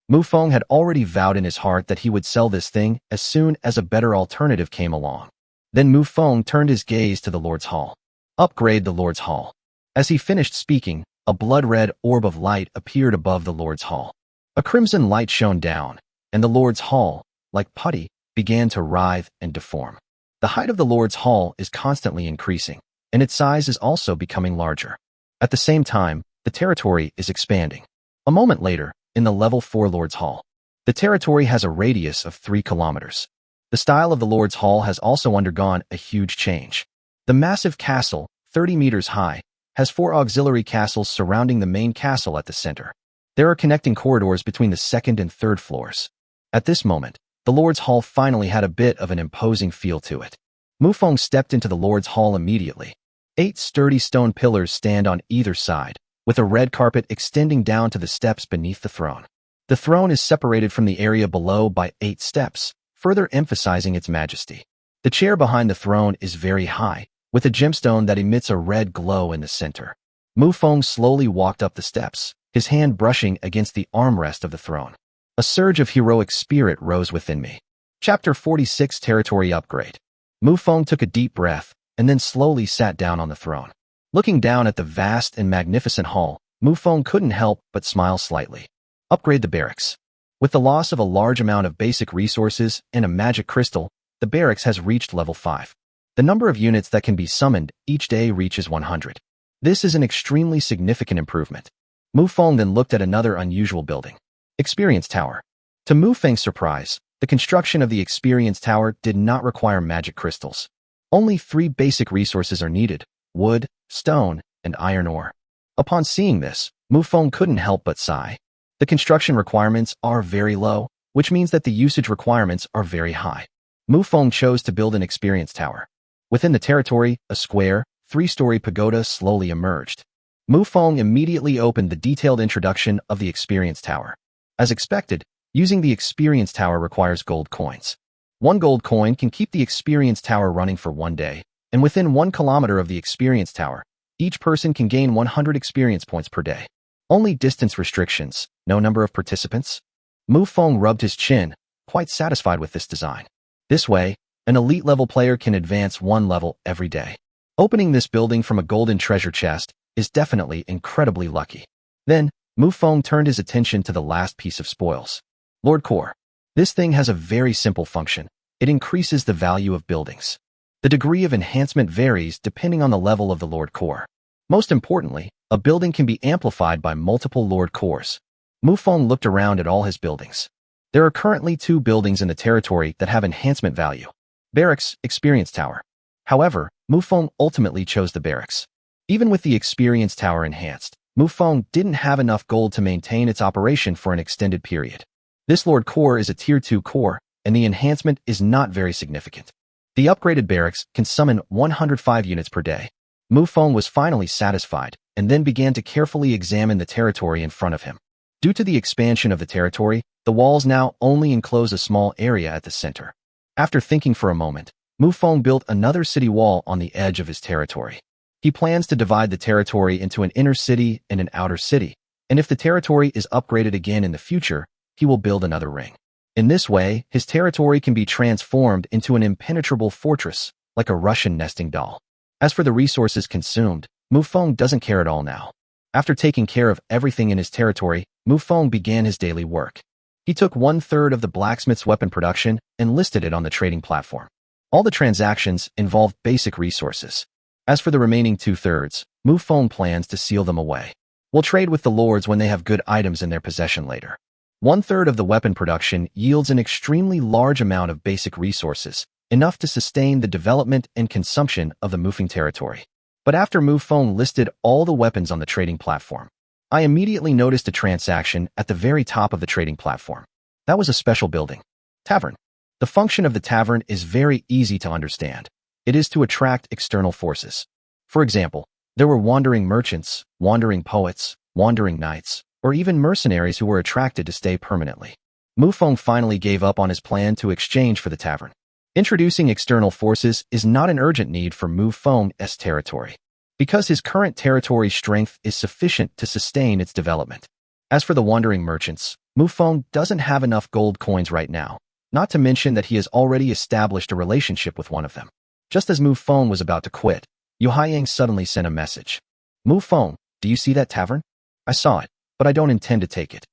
Mufong had already vowed in his heart that he would sell this thing as soon as a better alternative came along. Then Mufong turned his gaze to the Lord's Hall. Upgrade the Lord's Hall. As he finished speaking, a blood-red orb of light appeared above the Lord's Hall. A crimson light shone down, and the Lord's Hall, like putty, began to writhe and deform. The height of the Lord's Hall is constantly increasing, and its size is also becoming larger. At the same time, the territory is expanding. A moment later, in the level 4 Lord's Hall, the territory has a radius of 3 kilometers. The style of the Lord's Hall has also undergone a huge change. The massive castle, 30 meters high, has 4 auxiliary castles surrounding the main castle at the center. There are connecting corridors between the second and third floors. At this moment, the Lord's Hall finally had a bit of an imposing feel to it. Mufong stepped into the Lord's Hall immediately. 8 sturdy stone pillars stand on either side, with a red carpet extending down to the steps beneath the throne. The throne is separated from the area below by 8 steps, further emphasizing its majesty. The chair behind the throne is very high, with a gemstone that emits a red glow in the center. Mufong slowly walked up the steps, his hand brushing against the armrest of the throne. A surge of heroic spirit rose within me. Chapter 46 Territory Upgrade. Mufong took a deep breath, and then slowly sat down on the throne. Looking down at the vast and magnificent hall, Mufong couldn't help but smile slightly. Upgrade the barracks. With the loss of a large amount of basic resources and a magic crystal, the barracks has reached level 5. The number of units that can be summoned each day reaches 100. This is an extremely significant improvement. Mufong then looked at another unusual building. Experience Tower. To Mufong's surprise, the construction of the Experience Tower did not require magic crystals. Only 3 basic resources are needed: wood, stone, and iron ore. Upon seeing this, Mufong couldn't help but sigh. The construction requirements are very low, which means that the usage requirements are very high. Mufong chose to build an Experience Tower. Within the territory, a square, 3-story pagoda slowly emerged. Mufong immediately opened the detailed introduction of the Experience Tower. As expected, using the Experience Tower requires gold coins. 1 gold coin can keep the Experience Tower running for 1 day, and within 1 kilometer of the Experience Tower, each person can gain 100 experience points per day. Only distance restrictions, no number of participants. Mufong rubbed his chin, quite satisfied with this design. This way, an elite level player can advance 1 level every day. Opening this building from a golden treasure chest is definitely incredibly lucky. Then, Mufong turned his attention to the last piece of spoils. Lord Core. This thing has a very simple function. It increases the value of buildings. The degree of enhancement varies depending on the level of the Lord Core. Most importantly, a building can be amplified by multiple Lord Cores. Mufong looked around at all his buildings. There are currently 2 buildings in the territory that have enhancement value. Barracks, Experience Tower. However, Mufong ultimately chose the Barracks. Even with the Experience Tower enhanced, Mufong didn't have enough gold to maintain its operation for an extended period. This Lord Core is a Tier 2 core, and the enhancement is not very significant. The upgraded barracks can summon 105 units per day. Mufong was finally satisfied, and then began to carefully examine the territory in front of him. Due to the expansion of the territory, the walls now only enclose a small area at the center. After thinking for a moment, Mufong built another city wall on the edge of his territory. He plans to divide the territory into an inner city and an outer city, and if the territory is upgraded again in the future, he will build another ring. In this way, his territory can be transformed into an impenetrable fortress, like a Russian nesting doll. As for the resources consumed, Mufong doesn't care at all now. After taking care of everything in his territory, Mufong began his daily work. He took 1/3 of the blacksmith's weapon production and listed it on the trading platform. All the transactions involved basic resources. As for the remaining 2/3, Mufong plans to seal them away. We'll trade with the lords when they have good items in their possession later. 1/3 of the weapon production yields an extremely large amount of basic resources, enough to sustain the development and consumption of the Mufong territory. But after Mufong listed all the weapons on the trading platform, I immediately noticed a transaction at the very top of the trading platform. That was a special building. Tavern. The function of the tavern is very easy to understand. It is to attract external forces. For example, there were wandering merchants, wandering poets, wandering knights, or even mercenaries who were attracted to stay permanently. Mufong finally gave up on his plan to exchange for the tavern. Introducing external forces is not an urgent need for Mufong's territory, because his current territory strength is sufficient to sustain its development. As for the wandering merchants, Mufong doesn't have enough gold coins right now, not to mention that he has already established a relationship with one of them. Just as Mufong was about to quit, Yu Haiyang suddenly sent a message. Mufong, do you see that tavern? I saw it, but I don't intend to take it.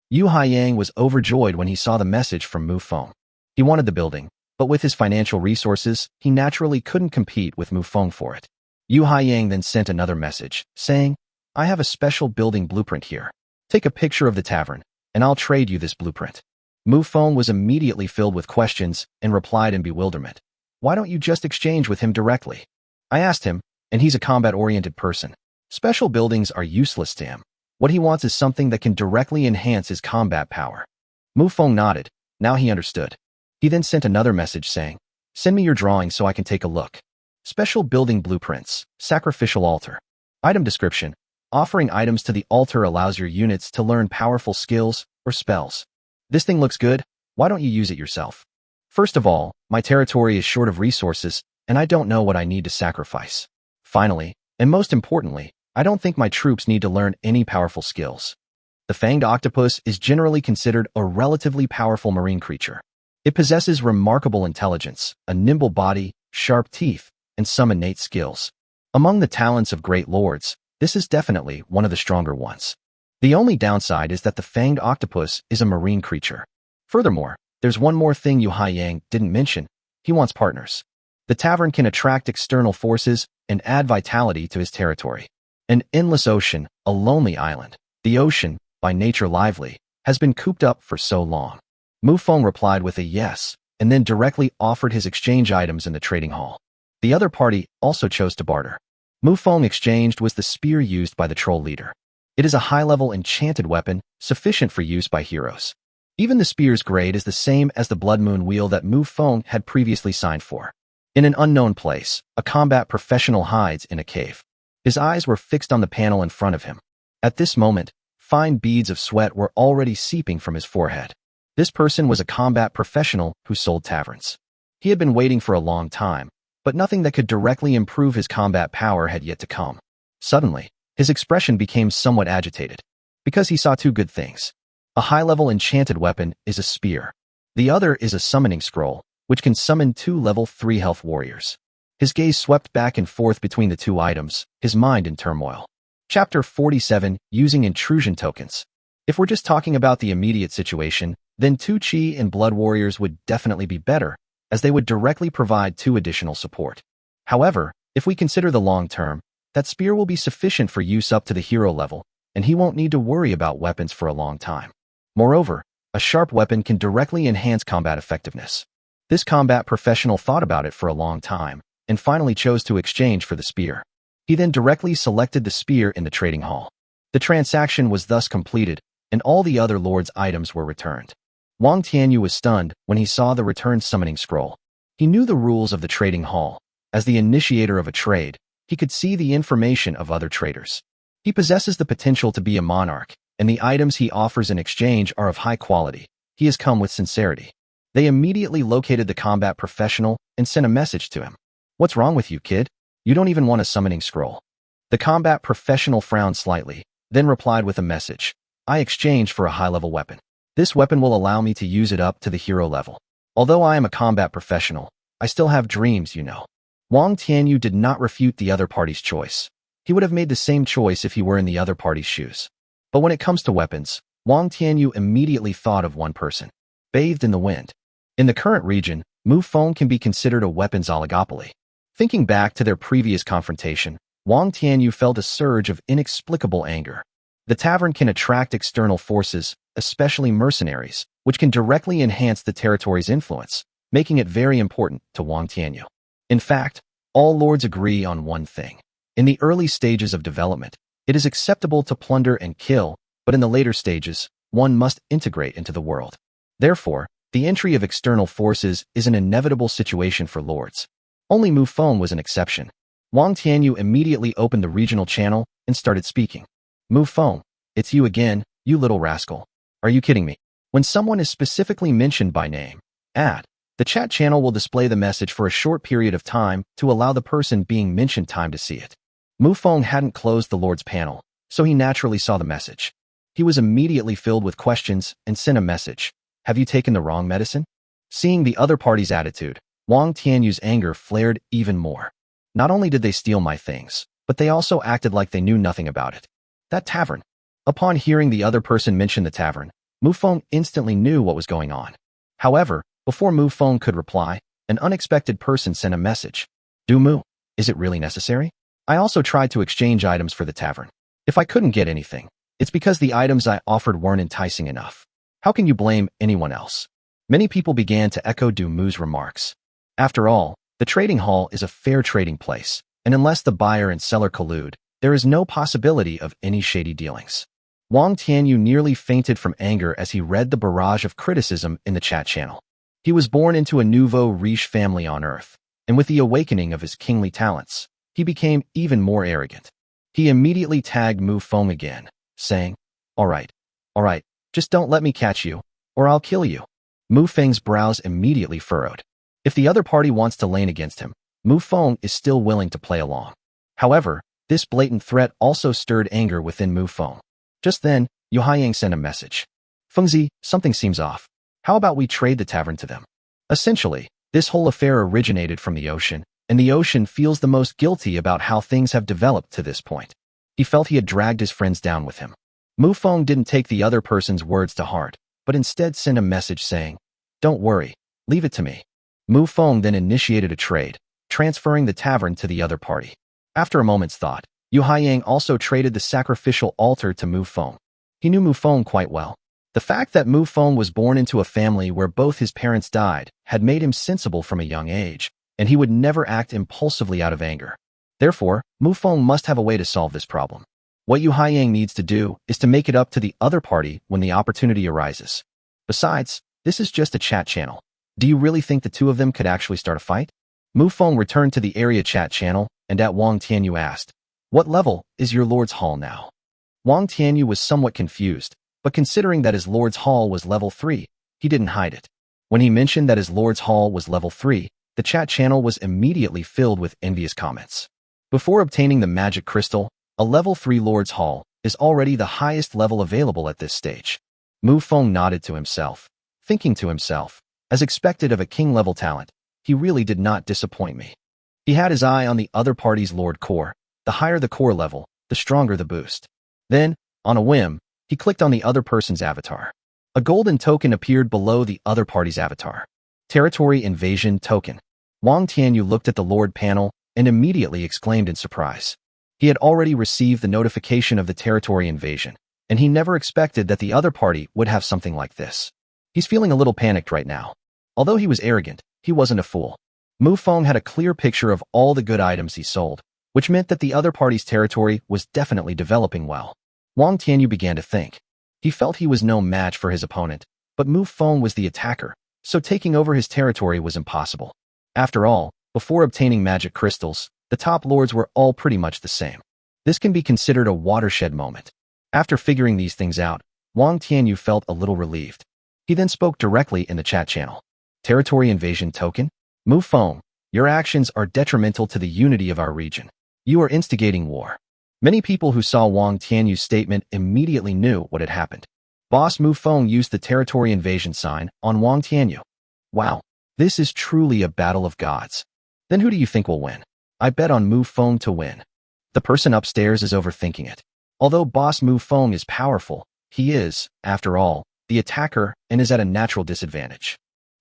Yu Haiyang was overjoyed when he saw the message from Mufong. He wanted the building, but with his financial resources, he naturally couldn't compete with Mufong for it. Yu Haiyang then sent another message, saying, I have a special building blueprint here. Take a picture of the tavern, and I'll trade you this blueprint. Mufong was immediately filled with questions and replied in bewilderment. Why don't you just exchange with him directly? I asked him, and he's a combat-oriented person. Special buildings are useless to him. What he wants is something that can directly enhance his combat power. Mufong nodded. Now he understood. He then sent another message saying, send me your drawings so I can take a look. Special building blueprints, sacrificial altar. Item description. Offering items to the altar allows your units to learn powerful skills or spells. This thing looks good. Why don't you use it yourself? First of all, my territory is short of resources, and I don't know what I need to sacrifice. Finally, and most importantly, I don't think my troops need to learn any powerful skills. The fanged octopus is generally considered a relatively powerful marine creature. It possesses remarkable intelligence, a nimble body, sharp teeth, and some innate skills. Among the talents of great lords, this is definitely one of the stronger ones. The only downside is that the fanged octopus is a marine creature. Furthermore, there's one more thing Yu Haiyang didn't mention. He wants partners. The tavern can attract external forces and add vitality to his territory. An endless ocean, a lonely island. The ocean, by nature lively, has been cooped up for so long. Mufong replied with a yes, and then directly offered his exchange items in the trading hall. The other party also chose to barter. Mufong exchanged was the spear used by the troll leader. It is a high-level enchanted weapon, sufficient for use by heroes. Even the spear's grade is the same as the Blood Moon wheel that Mufong had previously signed for. In an unknown place, a combat professional hides in a cave. His eyes were fixed on the panel in front of him. At this moment, fine beads of sweat were already seeping from his forehead. This person was a combat professional who sold taverns. He had been waiting for a long time, but nothing that could directly improve his combat power had yet to come. Suddenly, his expression became somewhat agitated, because he saw two good things. A high-level enchanted weapon is a spear. The other is a summoning scroll, which can summon 2 level 3 health warriors. His gaze swept back and forth between the two items, his mind in turmoil. Chapter 47, Using Intrusion Tokens. If we're just talking about the immediate situation, then 2 Chi and Blood Warriors would definitely be better, as they would directly provide 2 additional support. However, if we consider the long term, that spear will be sufficient for use up to the hero level, and he won't need to worry about weapons for a long time. Moreover, a sharp weapon can directly enhance combat effectiveness. This combat professional thought about it for a long time, and finally chose to exchange for the spear. He then directly selected the spear in the trading hall. The transaction was thus completed, and all the other lords' items were returned. Wang Tianyu was stunned when he saw the returned summoning scroll. He knew the rules of the trading hall. As the initiator of a trade, he could see the information of other traders. He possesses the potential to be a monarch, and the items he offers in exchange are of high quality. He has come with sincerity. They immediately located the combat professional and sent a message to him. "What's wrong with you, kid? You don't even want a summoning scroll." The combat professional frowned slightly, then replied with a message. "I exchanged for a high-level weapon. This weapon will allow me to use it up to the hero level. Although I am a combat professional, I still have dreams, you know." Wang Tianyu did not refute the other party's choice. He would have made the same choice if he were in the other party's shoes. But when it comes to weapons, Wang Tianyu immediately thought of one person. Bathed in the wind. In the current region, Mufong can be considered a weapons oligopoly. Thinking back to their previous confrontation, Wang Tianyu felt a surge of inexplicable anger. The tavern can attract external forces, especially mercenaries, which can directly enhance the territory's influence, making it very important to Wang Tianyu. In fact, all lords agree on one thing. In the early stages of development, it is acceptable to plunder and kill, but in the later stages, one must integrate into the world. Therefore, the entry of external forces is an inevitable situation for lords. Only Mufong was an exception. Wang Tianyu immediately opened the regional channel and started speaking. "Mufong, it's you again, you little rascal. Are you kidding me?" When someone is specifically mentioned by name, the chat channel will display the message for a short period of time to allow the person being mentioned time to see it. Mufong hadn't closed the Lord's panel, so he naturally saw the message. He was immediately filled with questions and sent a message. "Have you taken the wrong medicine?" Seeing the other party's attitude, Wang Tianyu's anger flared even more. Not only did they steal my things, but they also acted like they knew nothing about it. That tavern. Upon hearing the other person mention the tavern, Mufong instantly knew what was going on. However, before Mufong could reply, an unexpected person sent a message. "Dumu, is it really necessary? I also tried to exchange items for the tavern. If I couldn't get anything, it's because the items I offered weren't enticing enough. How can you blame anyone else?" Many people began to echo Dumu's remarks. After all, the trading hall is a fair trading place, and unless the buyer and seller collude, there is no possibility of any shady dealings. Wang Tianyu nearly fainted from anger as he read the barrage of criticism in the chat channel. He was born into a nouveau riche family on Earth, and with the awakening of his kingly talents, he became even more arrogant. He immediately tagged Mufong again, saying, all right, just don't let me catch you, or I'll kill you." Mufeng's brows immediately furrowed. If the other party wants to lane against him, Mufong is still willing to play along. However, this blatant threat also stirred anger within Mufong. Just then, Yu Haiyang sent a message. "Fengzi, something seems off. How about we trade the tavern to them?" Essentially, this whole affair originated from the ocean, and the ocean feels the most guilty about how things have developed to this point. He felt he had dragged his friends down with him. Mufong didn't take the other person's words to heart, but instead sent a message saying, "Don't worry, leave it to me." Mufong then initiated a trade, transferring the tavern to the other party. After a moment's thought, Yu Haiyang also traded the sacrificial altar to Mufong. He knew Mufong quite well. The fact that Mufong was born into a family where both his parents died had made him sensible from a young age, and he would never act impulsively out of anger. Therefore, Mufong must have a way to solve this problem. What Yu Haiyang needs to do is to make it up to the other party when the opportunity arises. Besides, this is just a chat channel. Do you really think the two of them could actually start a fight? Mufong returned to the area chat channel, and at Wang Tianyu asked, "What level is your Lord's Hall now?" Wang Tianyu was somewhat confused, but considering that his Lord's Hall was level 3, he didn't hide it. When he mentioned that his Lord's Hall was level 3, the chat channel was immediately filled with envious comments. Before obtaining the magic crystal, a level 3 Lord's Hall is already the highest level available at this stage. Mufong nodded to himself, thinking to himself, as expected of a king-level talent, he really did not disappoint me. He had his eye on the other party's Lord Core. The higher the core level, the stronger the boost. Then, on a whim, he clicked on the other person's avatar. A golden token appeared below the other party's avatar. Territory Invasion Token. Wang Tianyu looked at the Lord panel and immediately exclaimed in surprise. He had already received the notification of the territory invasion, and he never expected that the other party would have something like this. He's feeling a little panicked right now. Although he was arrogant, he wasn't a fool. Mufong had a clear picture of all the good items he sold, which meant that the other party's territory was definitely developing well. Wang Tianyu began to think. He felt he was no match for his opponent, but Mufong was the attacker, so taking over his territory was impossible. After all, before obtaining magic crystals, the top lords were all pretty much the same. This can be considered a watershed moment. After figuring these things out, Wang Tianyu felt a little relieved. He then spoke directly in the chat channel. Territory invasion token? Mufong, your actions are detrimental to the unity of our region. You are instigating war. Many people who saw Wang Tianyu's statement immediately knew what had happened. Boss Mufong used the territory invasion sign on Wang Tianyu. Wow, this is truly a battle of gods. Then who do you think will win? I bet on Mufong to win. The person upstairs is overthinking it. Although Boss Mufong is powerful, he is, after all, the attacker and is at a natural disadvantage.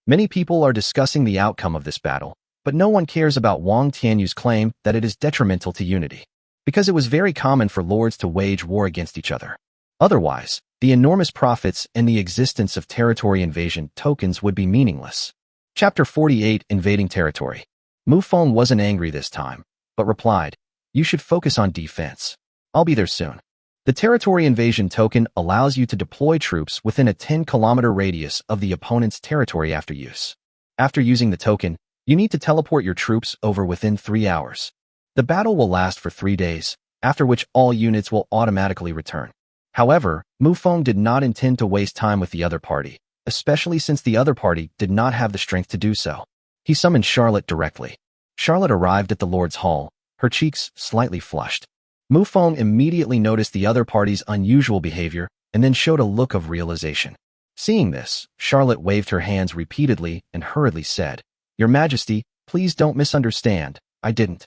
Many people are discussing the outcome of this battle, but no one cares about Wang Tianyu's claim that it is detrimental to unity, because it was very common for lords to wage war against each other. Otherwise, the enormous profits and the existence of territory invasion tokens would be meaningless. Chapter 48, Invading Territory. Mufong wasn't angry this time, but replied, "You should focus on defense. I'll be there soon." The territory invasion token allows you to deploy troops within a 10-kilometer radius of the opponent's territory after use. After using the token, you need to teleport your troops over within 3 hours. The battle will last for 3 days, after which all units will automatically return. However, Mufong did not intend to waste time with the other party, especially since the other party did not have the strength to do so. He summoned Charlotte directly. Charlotte arrived at the Lord's Hall, her cheeks slightly flushed. Mufong immediately noticed the other party's unusual behavior and then showed a look of realization. Seeing this, Charlotte waved her hands repeatedly and hurriedly said, "Your Majesty, please don't misunderstand, I didn't."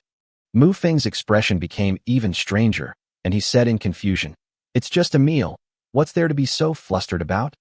Mufong's expression became even stranger, and he said in confusion, "It's just a meal. What's there to be so flustered about?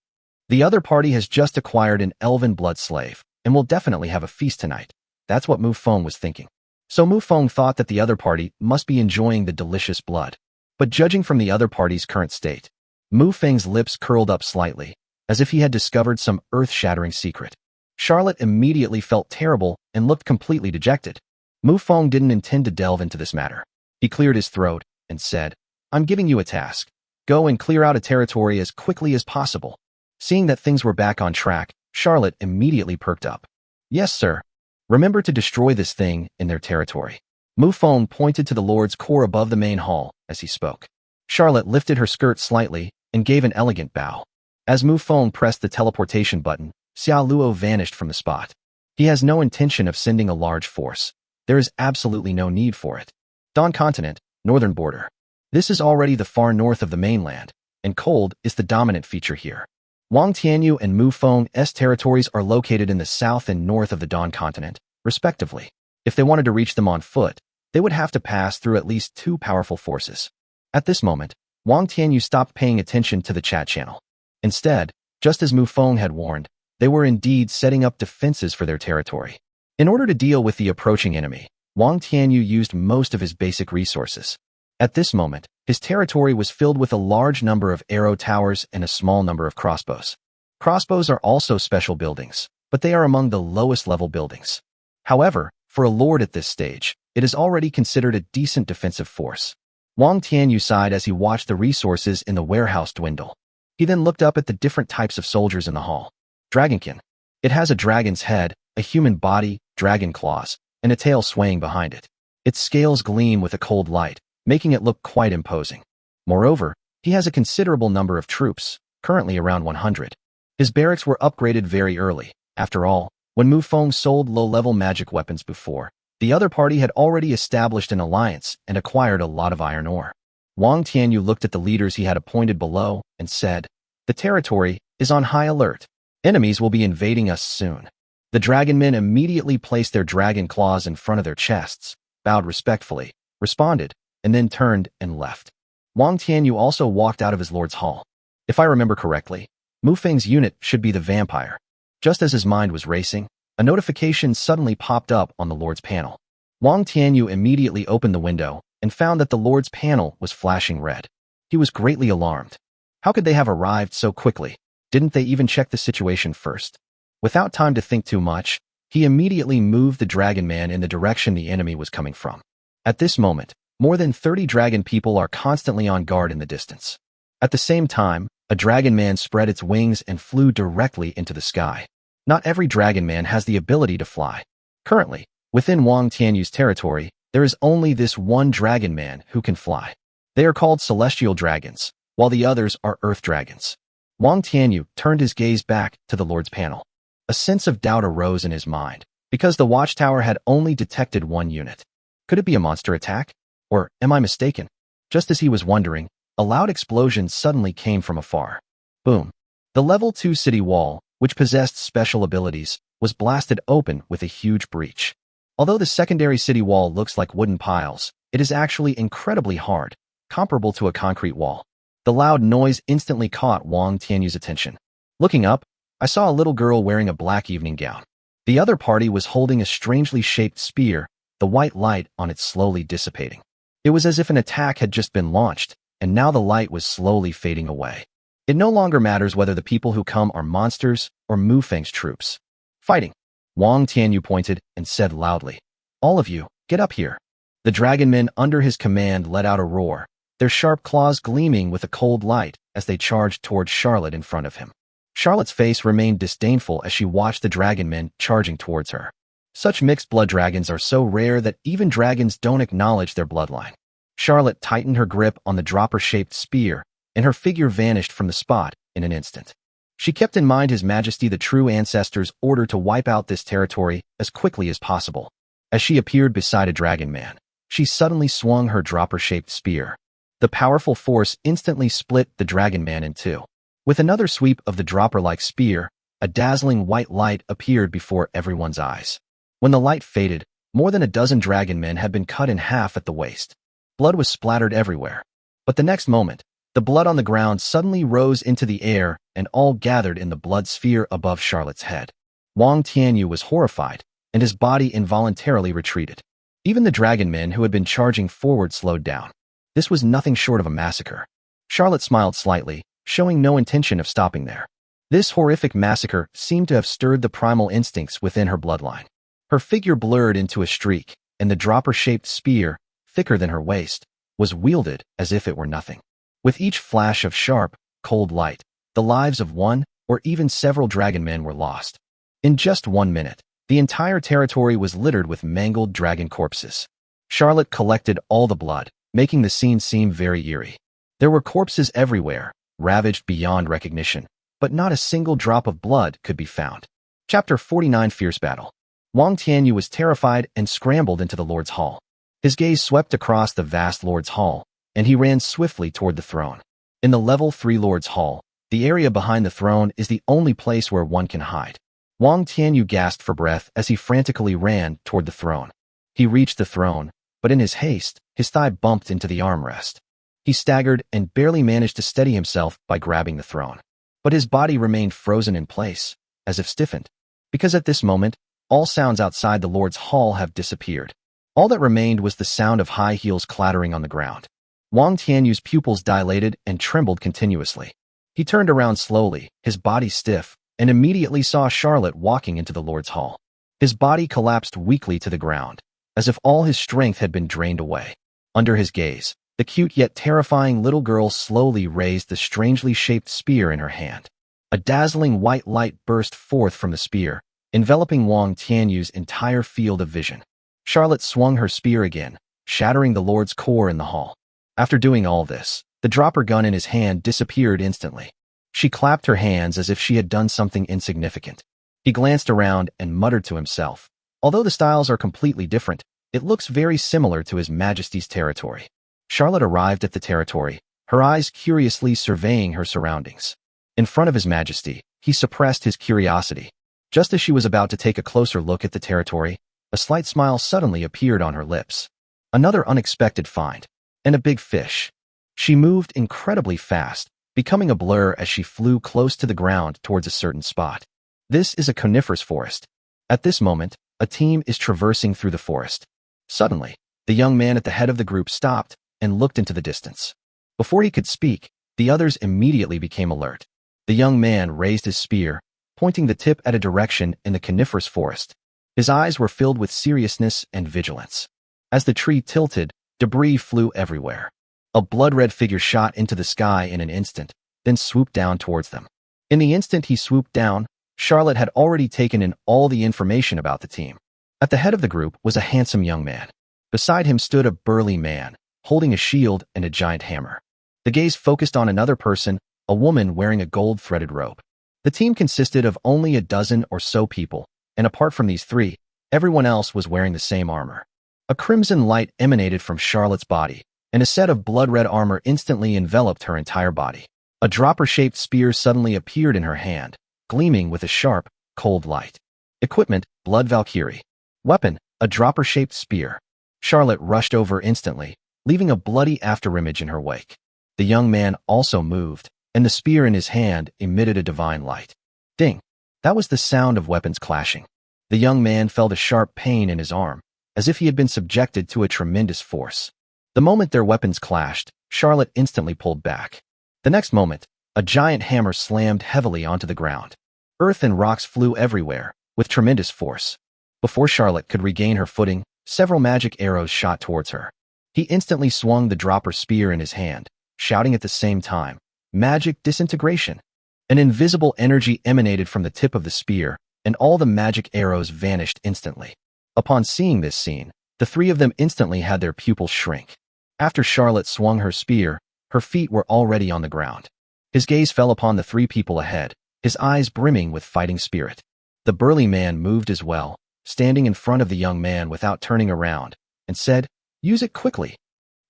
The other party has just acquired an elven blood slave, and will definitely have a feast tonight." That's what Mufong was thinking. So Mufong thought that the other party must be enjoying the delicious blood. But judging from the other party's current state, Mufong's lips curled up slightly, as if he had discovered some earth-shattering secret. Charlotte immediately felt terrible and looked completely dejected. Mufong didn't intend to delve into this matter. He cleared his throat and said, "I'm giving you a task. Go and clear out a territory as quickly as possible." Seeing that things were back on track, Charlotte immediately perked up. "Yes, sir. Remember to destroy this thing in their territory." Mufong pointed to the Lord's core above the main hall as he spoke. Charlotte lifted her skirt slightly and gave an elegant bow. As Mufong pressed the teleportation button, Xia Luo vanished from the spot. He has no intention of sending a large force. There is absolutely no need for it. Don Continent, northern border. This is already the far north of the mainland, and cold is the dominant feature here. Wang Tianyu and Mufong's territories are located in the south and north of the Don Continent, respectively. If they wanted to reach them on foot, they would have to pass through at least 2 powerful forces. At this moment, Wang Tianyu stopped paying attention to the chat channel. Instead, just as Mufong had warned, they were indeed setting up defenses for their territory. In order to deal with the approaching enemy, Wang Tianyu used most of his basic resources. At this moment, his territory was filled with a large number of arrow towers and a small number of crossbows. Crossbows are also special buildings, but they are among the lowest level buildings. However, for a lord at this stage, it is already considered a decent defensive force. Wang Tianyu sighed as he watched the resources in the warehouse dwindle. He then looked up at the different types of soldiers in the hall. Dragonkin. It has a dragon's head, a human body, dragon claws, and a tail swaying behind it. Its scales gleam with a cold light, making it look quite imposing. Moreover, he has a considerable number of troops, currently around 100. His barracks were upgraded very early. After all, when Mufong sold low-level magic weapons before, the other party had already established an alliance and acquired a lot of iron ore. Wang Tianyu looked at the leaders he had appointed below and said, "The territory is on high alert. Enemies will be invading us soon." The dragonmen immediately placed their dragon claws in front of their chests, bowed respectfully, responded, and then turned and left. Wang Tianyu also walked out of his lord's hall. If I remember correctly, Mufeng's unit should be the vampire. Just as his mind was racing, a notification suddenly popped up on the lord's panel. Wang Tianyu immediately opened the window and found that the lord's panel was flashing red. He was greatly alarmed. How could they have arrived so quickly? Didn't they even check the situation first? Without time to think too much, he immediately moved the dragon man in the direction the enemy was coming from. At this moment, more than 30 dragon people are constantly on guard in the distance. At the same time, a dragon man spread its wings and flew directly into the sky. Not every dragon man has the ability to fly. Currently, within Wang Tianyu's territory, there is only this one dragon man who can fly. They are called celestial dragons, while the others are earth dragons. Wang Tianyu turned his gaze back to the lord's panel. A sense of doubt arose in his mind, because the watchtower had only detected one unit. Could it be a monster attack? Or am I mistaken? Just as he was wondering, a loud explosion suddenly came from afar. Boom. The level 2 city wall, which possessed special abilities, was blasted open with a huge breach. Although the secondary city wall looks like wooden piles, it is actually incredibly hard, comparable to a concrete wall. The loud noise instantly caught Wang Tianyu's attention. Looking up, I saw a little girl wearing a black evening gown. The other party was holding a strangely shaped spear, the white light on it slowly dissipating. It was as if an attack had just been launched, and now the light was slowly fading away. It no longer matters whether the people who come are monsters or Mufong's troops. Fighting. Wang Tianyu pointed and said loudly, "All of you, get up here." The dragonmen under his command let out a roar, their sharp claws gleaming with a cold light as they charged towards Charlotte in front of him. Charlotte's face remained disdainful as she watched the dragonmen charging towards her. Such mixed blood dragons are so rare that even dragons don't acknowledge their bloodline. Charlotte tightened her grip on the dropper-shaped spear, and her figure vanished from the spot in an instant. She kept in mind His Majesty the True Ancestor's order to wipe out this territory as quickly as possible. As she appeared beside a dragon man, she suddenly swung her dropper-shaped spear. The powerful force instantly split the dragon man in two. With another sweep of the dropper-like spear, a dazzling white light appeared before everyone's eyes. When the light faded, more than a dozen dragon men had been cut in half at the waist. Blood was splattered everywhere. But the next moment, the blood on the ground suddenly rose into the air and all gathered in the blood sphere above Charlotte's head. Wang Tianyu was horrified, and his body involuntarily retreated. Even the dragon men who had been charging forward slowed down. This was nothing short of a massacre. Charlotte smiled slightly, showing no intention of stopping there. This horrific massacre seemed to have stirred the primal instincts within her bloodline. Her figure blurred into a streak, and the dropper-shaped spear, thicker than her waist, was wielded as if it were nothing. With each flash of sharp, cold light, the lives of one or even several dragon men were lost. In just 1 minute, the entire territory was littered with mangled dragon corpses. Charlotte collected all the blood, making the scene seem very eerie. There were corpses everywhere, ravaged beyond recognition, but not a single drop of blood could be found. Chapter 49 Fierce Battle. Wang Tianyu was terrified and scrambled into the Lord's Hall. His gaze swept across the vast Lord's Hall, and he ran swiftly toward the throne. In the level 3 Lord's Hall, the area behind the throne is the only place where one can hide. Wang Tianyu gasped for breath as he frantically ran toward the throne. He reached the throne, but in his haste, his thigh bumped into the armrest. He staggered and barely managed to steady himself by grabbing the throne. But his body remained frozen in place, as if stiffened. Because at this moment, all sounds outside the Lord's Hall have disappeared. All that remained was the sound of high heels clattering on the ground. Wang Tianyu's pupils dilated and trembled continuously. He turned around slowly, his body stiff, and immediately saw Charlotte walking into the Lord's Hall. His body collapsed weakly to the ground, as if all his strength had been drained away. Under his gaze, the cute yet terrifying little girl slowly raised the strangely shaped spear in her hand. A dazzling white light burst forth from the spear, enveloping Wang Tianyu's entire field of vision. Charlotte swung her spear again, shattering the Lord's core in the hall. After doing all this, the dropper gun in his hand disappeared instantly. She clapped her hands as if she had done something insignificant. He glanced around and muttered to himself, "Although the styles are completely different, it looks very similar to His Majesty's territory." Charlotte arrived at the territory, her eyes curiously surveying her surroundings. In front of His Majesty, he suppressed his curiosity. Just as she was about to take a closer look at the territory, a slight smile suddenly appeared on her lips. Another unexpected find, and a big fish. She moved incredibly fast, becoming a blur as she flew close to the ground towards a certain spot. This is a coniferous forest. At this moment, a team is traversing through the forest. Suddenly, the young man at the head of the group stopped and looked into the distance. Before he could speak, the others immediately became alert. The young man raised his spear, pointing the tip at a direction in the coniferous forest. His eyes were filled with seriousness and vigilance. As the tree tilted, debris flew everywhere. A blood-red figure shot into the sky in an instant, then swooped down towards them. In the instant he swooped down, Charlotte had already taken in all the information about the team. At the head of the group was a handsome young man. Beside him stood a burly man, holding a shield and a giant hammer. The gaze focused on another person, a woman wearing a gold-threaded robe. The team consisted of only a dozen or so people, and apart from these three, everyone else was wearing the same armor. A crimson light emanated from Charlotte's body, and a set of blood-red armor instantly enveloped her entire body. A dropper-shaped spear suddenly appeared in her hand, gleaming with a sharp, cold light. Equipment, Blood Valkyrie. Weapon, a dropper-shaped spear. Charlotte rushed over instantly, leaving a bloody afterimage in her wake. The young man also moved, and the spear in his hand emitted a divine light. Ding! That was the sound of weapons clashing. The young man felt a sharp pain in his arm, as if he had been subjected to a tremendous force. The moment their weapons clashed, Charlotte instantly pulled back. The next moment, a giant hammer slammed heavily onto the ground. Earth and rocks flew everywhere, with tremendous force. Before Charlotte could regain her footing, several magic arrows shot towards her. He instantly swung the dropper spear in his hand, shouting at the same time, "Magic disintegration!" An invisible energy emanated from the tip of the spear, and all the magic arrows vanished instantly. Upon seeing this scene, the three of them instantly had their pupils shrink. After Charlotte swung her spear, her feet were already on the ground. His gaze fell upon the three people ahead, his eyes brimming with fighting spirit. The burly man moved as well, standing in front of the young man without turning around, and said, "Use it quickly."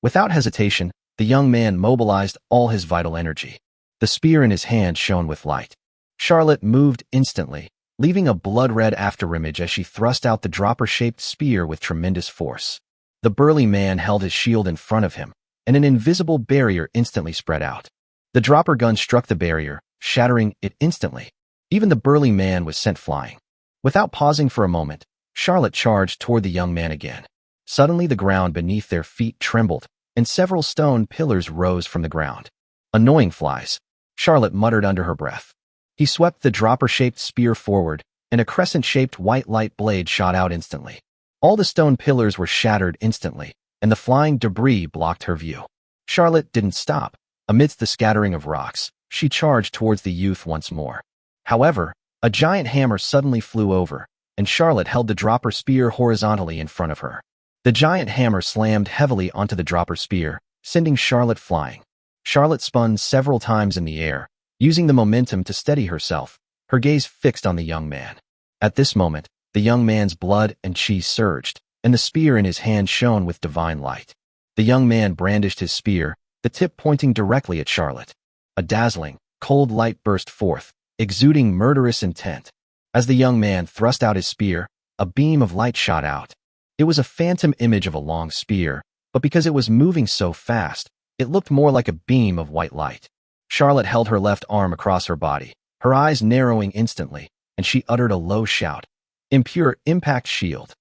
Without hesitation, the young man mobilized all his vital energy. The spear in his hand shone with light. Charlotte moved instantly, leaving a blood-red afterimage as she thrust out the dropper-shaped spear with tremendous force. The burly man held his shield in front of him, and an invisible barrier instantly spread out. The dropper gun struck the barrier, shattering it instantly. Even the burly man was sent flying. Without pausing for a moment, Charlotte charged toward the young man again. Suddenly the ground beneath their feet trembled, and several stone pillars rose from the ground. "Annoying flies," Charlotte muttered under her breath. He swept the dropper-shaped spear forward, and a crescent-shaped white light blade shot out instantly. All the stone pillars were shattered instantly, and the flying debris blocked her view. Charlotte didn't stop. Amidst the scattering of rocks, she charged towards the youth once more. However, a giant hammer suddenly flew over, and Charlotte held the dropper spear horizontally in front of her. The giant hammer slammed heavily onto the dropper spear, sending Charlotte flying. Charlotte spun several times in the air, using the momentum to steady herself, her gaze fixed on the young man. At this moment, the young man's blood and chi surged, and the spear in his hand shone with divine light. The young man brandished his spear, the tip pointing directly at Charlotte. A dazzling, cold light burst forth, exuding murderous intent. As the young man thrust out his spear, a beam of light shot out. It was a phantom image of a long spear, but because it was moving so fast, it looked more like a beam of white light. Charlotte held her left arm across her body, her eyes narrowing instantly, and she uttered a low shout. "Impure impact shield."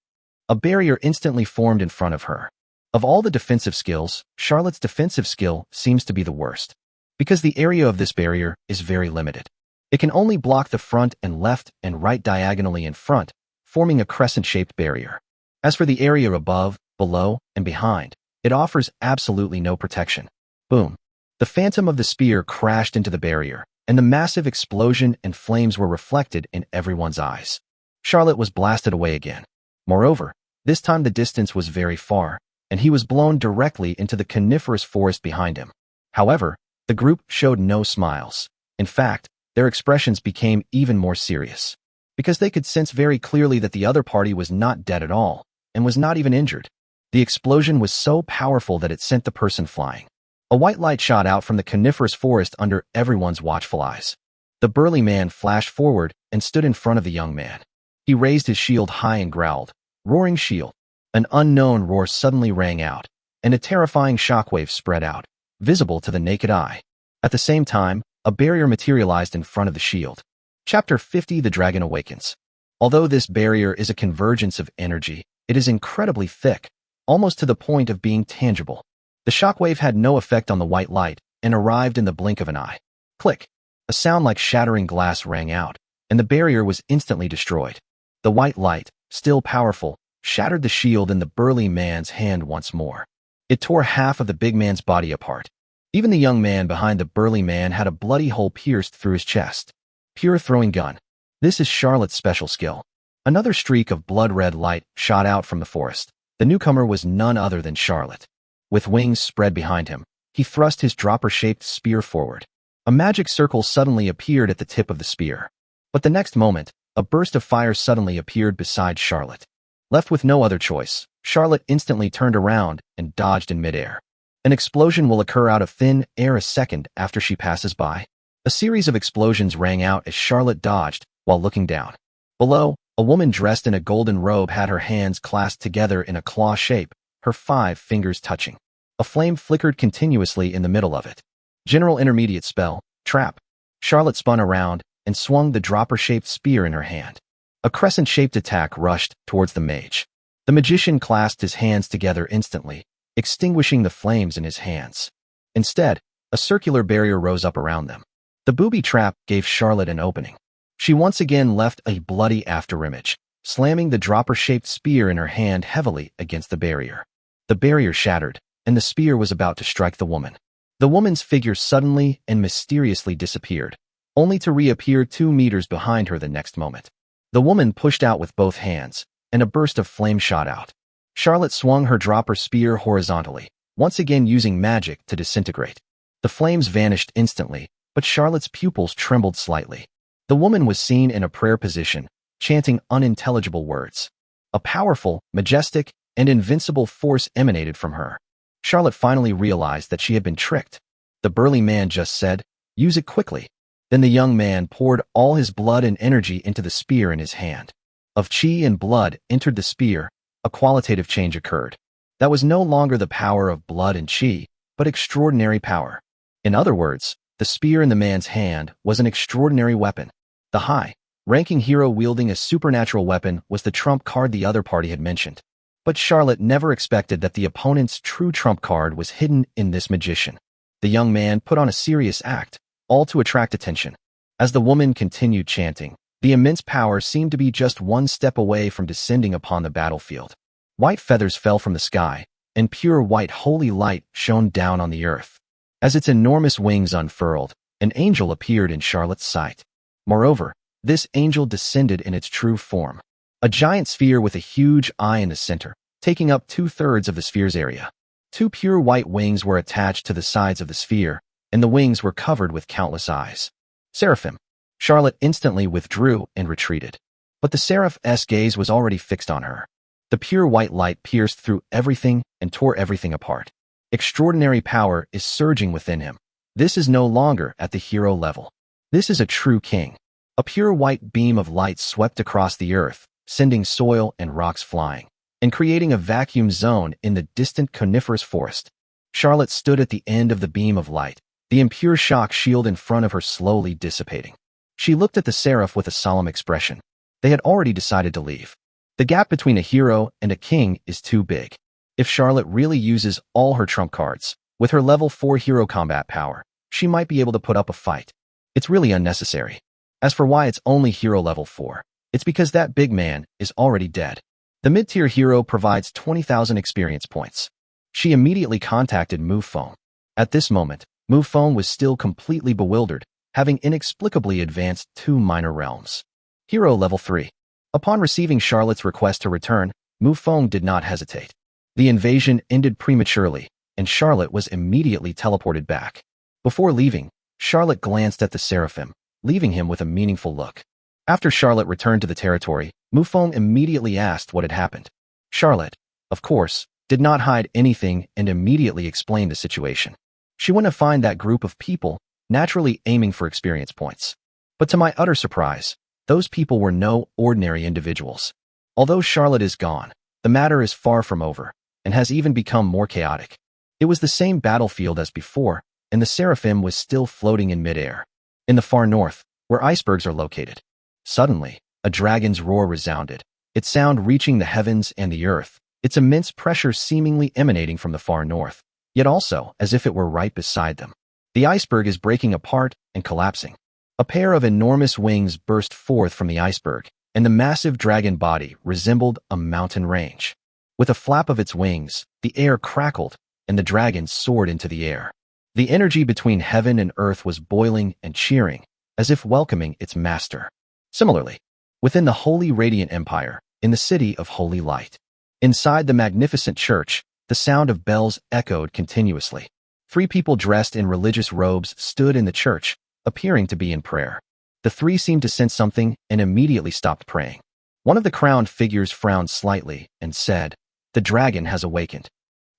A barrier instantly formed in front of her. Of all the defensive skills, Charlotte's defensive skill seems to be the worst, because the area of this barrier is very limited. It can only block the front and left and right diagonally in front, forming a crescent-shaped barrier. As for the area above, below, and behind, it offers absolutely no protection. Boom. The phantom of the spear crashed into the barrier, and the massive explosion and flames were reflected in everyone's eyes. Charlotte was blasted away again. Moreover, this time the distance was very far, and he was blown directly into the coniferous forest behind him. However, the group showed no smiles. In fact, their expressions became even more serious, because they could sense very clearly that the other party was not dead at all, and was not even injured. The explosion was so powerful that it sent the person flying. A white light shot out from the coniferous forest under everyone's watchful eyes. The burly man flashed forward and stood in front of the young man. He raised his shield high and growled, "Roaring shield." An unknown roar suddenly rang out, and a terrifying shockwave spread out, visible to the naked eye. At the same time, a barrier materialized in front of the shield. Chapter 50: The Dragon Awakens. Although this barrier is a convergence of energy, it is incredibly thick, almost to the point of being tangible. The shockwave had no effect on the white light and arrived in the blink of an eye. Click! A sound like shattering glass rang out, and the barrier was instantly destroyed. The white light, still powerful, shattered the shield in the burly man's hand once more. It tore half of the big man's body apart. Even the young man behind the burly man had a bloody hole pierced through his chest. Pure throwing gun. This is Charlotte's special skill. Another streak of blood-red light shot out from the forest. The newcomer was none other than Charlotte. With wings spread behind him, he thrust his dropper-shaped spear forward. A magic circle suddenly appeared at the tip of the spear. But the next moment, a burst of fire suddenly appeared beside Charlotte. Left with no other choice, Charlotte instantly turned around and dodged in midair. An explosion will occur out of thin air a second after she passes by. A series of explosions rang out as Charlotte dodged while looking down. Below, a woman dressed in a golden robe had her hands clasped together in a claw shape, her 5 fingers touching. A flame flickered continuously in the middle of it. General intermediate spell, trap. Charlotte spun around and swung the dropper-shaped spear in her hand. A crescent-shaped attack rushed towards the mage. The magician clasped his hands together instantly, extinguishing the flames in his hands. Instead, a circular barrier rose up around them. The booby trap gave Charlotte an opening. She once again left a bloody afterimage, slamming the dropper-shaped spear in her hand heavily against the barrier. The barrier shattered, and the spear was about to strike the woman. The woman's figure suddenly and mysteriously disappeared, only to reappear 2 meters behind her the next moment. The woman pushed out with both hands, and a burst of flame shot out. Charlotte swung her dropper spear horizontally, once again using magic to disintegrate. The flames vanished instantly, but Charlotte's pupils trembled slightly. The woman was seen in a prayer position, chanting unintelligible words. A powerful, majestic, and invincible force emanated from her. Charlotte finally realized that she had been tricked. The burly man just said, "Use it quickly." Then the young man poured all his blood and energy into the spear in his hand. Of chi and blood entered the spear, a qualitative change occurred. That was no longer the power of blood and chi, but extraordinary power. In other words, the spear in the man's hand was an extraordinary weapon. The high-ranking hero wielding a supernatural weapon was the trump card the other party had mentioned. But Charlotte never expected that the opponent's true trump card was hidden in this magician. The young man put on a serious act, all to attract attention. As the woman continued chanting, the immense power seemed to be just one step away from descending upon the battlefield. White feathers fell from the sky, and pure white holy light shone down on the earth. As its enormous wings unfurled, an angel appeared in Charlotte's sight. Moreover, this angel descended in its true form. A giant sphere with a huge eye in the center, taking up 2/3 of the sphere's area. 2 pure white wings were attached to the sides of the sphere, and the wings were covered with countless eyes. Seraphim. Charlotte instantly withdrew and retreated. But the seraph's gaze was already fixed on her. The pure white light pierced through everything and tore everything apart. Extraordinary power is surging within him. This is no longer at the hero level. This is a true king. A pure white beam of light swept across the earth, sending soil and rocks flying, and creating a vacuum zone in the distant coniferous forest. Charlotte stood at the end of the beam of light, the impure shock shield in front of her slowly dissipating. She looked at the seraph with a solemn expression. They had already decided to leave. The gap between a hero and a king is too big. If Charlotte really uses all her trump cards, with her level 4 hero combat power, she might be able to put up a fight. It's really unnecessary. As for why it's only hero level 4, it's because that big man is already dead. The mid-tier hero provides 20,000 experience points. She immediately contacted Mufong. At this moment, Mufong was still completely bewildered, having inexplicably advanced 2 minor realms. Hero level 3. Upon receiving Charlotte's request to return, Mufong did not hesitate. The invasion ended prematurely, and Charlotte was immediately teleported back. Before leaving, Charlotte glanced at the seraphim, leaving him with a meaningful look. After Charlotte returned to the territory, Mufong immediately asked what had happened. Charlotte, of course, did not hide anything and immediately explained the situation. She went to find that group of people, naturally aiming for experience points. But to my utter surprise, those people were no ordinary individuals. Although Charlotte is gone, the matter is far from over, and has even become more chaotic. It was the same battlefield as before, and the seraphim was still floating in midair. In the far north, where icebergs are located. Suddenly, a dragon's roar resounded, its sound reaching the heavens and the earth, its immense pressure seemingly emanating from the far north, yet also as if it were right beside them. The iceberg is breaking apart and collapsing. A pair of enormous wings burst forth from the iceberg, and the massive dragon body resembled a mountain range. With a flap of its wings, the air crackled, and the dragon soared into the air. The energy between heaven and earth was boiling and cheering, as if welcoming its master. Similarly, within the Holy Radiant Empire, in the city of Holy Light, inside the magnificent church, the sound of bells echoed continuously. 3 people dressed in religious robes stood in the church, appearing to be in prayer. The 3 seemed to sense something and immediately stopped praying. One of the crowned figures frowned slightly and said, "The dragon has awakened."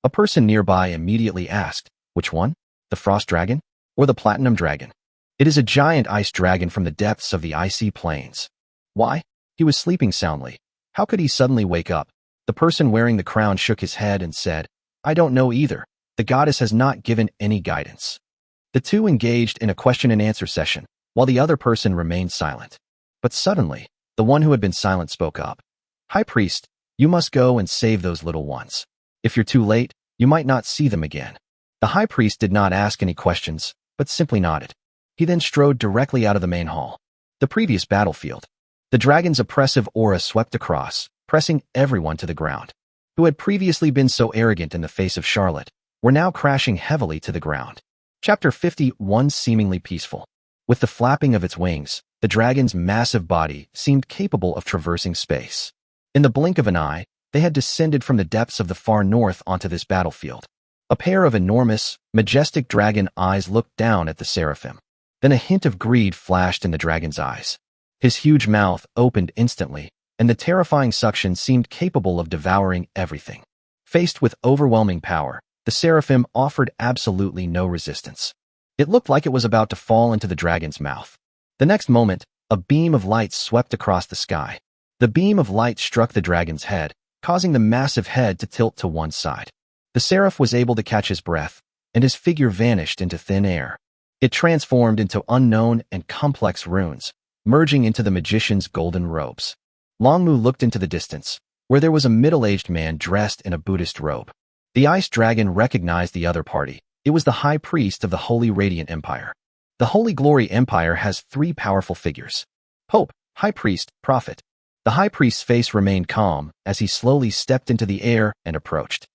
A person nearby immediately asked, "Which one? The frost dragon or the platinum dragon?" "It is a giant ice dragon from the depths of the icy plains." "Why? He was sleeping soundly. How could he suddenly wake up?" The person wearing the crown shook his head and said, "I don't know either. The goddess has not given any guidance." The 2 engaged in a question and answer session, while the other person remained silent. But suddenly, the one who had been silent spoke up. "High priest, you must go and save those little ones. If you're too late, you might not see them again." The high priest did not ask any questions, but simply nodded. He then strode directly out of the main hall. The previous battlefield. The dragon's oppressive aura swept across, pressing everyone to the ground. Who had previously been so arrogant in the face of Charlotte, were now crashing heavily to the ground. Chapter 51 Seemingly peaceful. With the flapping of its wings, the dragon's massive body seemed capable of traversing space. In the blink of an eye, they had descended from the depths of the far north onto this battlefield. A pair of enormous, majestic dragon eyes looked down at the seraphim. Then a hint of greed flashed in the dragon's eyes. His huge mouth opened instantly, and the terrifying suction seemed capable of devouring everything. Faced with overwhelming power, the seraphim offered absolutely no resistance. It looked like it was about to fall into the dragon's mouth. The next moment, a beam of light swept across the sky. The beam of light struck the dragon's head, causing the massive head to tilt to one side. The seraph was able to catch his breath, and his figure vanished into thin air. It transformed into unknown and complex runes, merging into the magician's golden robes. Longmu looked into the distance, where there was a middle-aged man dressed in a Buddhist robe. The ice dragon recognized the other party. It was the high priest of the Holy Radiant Empire. The Holy Glory Empire has 3 powerful figures: Pope, High Priest, Prophet. The High Priest's face remained calm as he slowly stepped into the air and approached.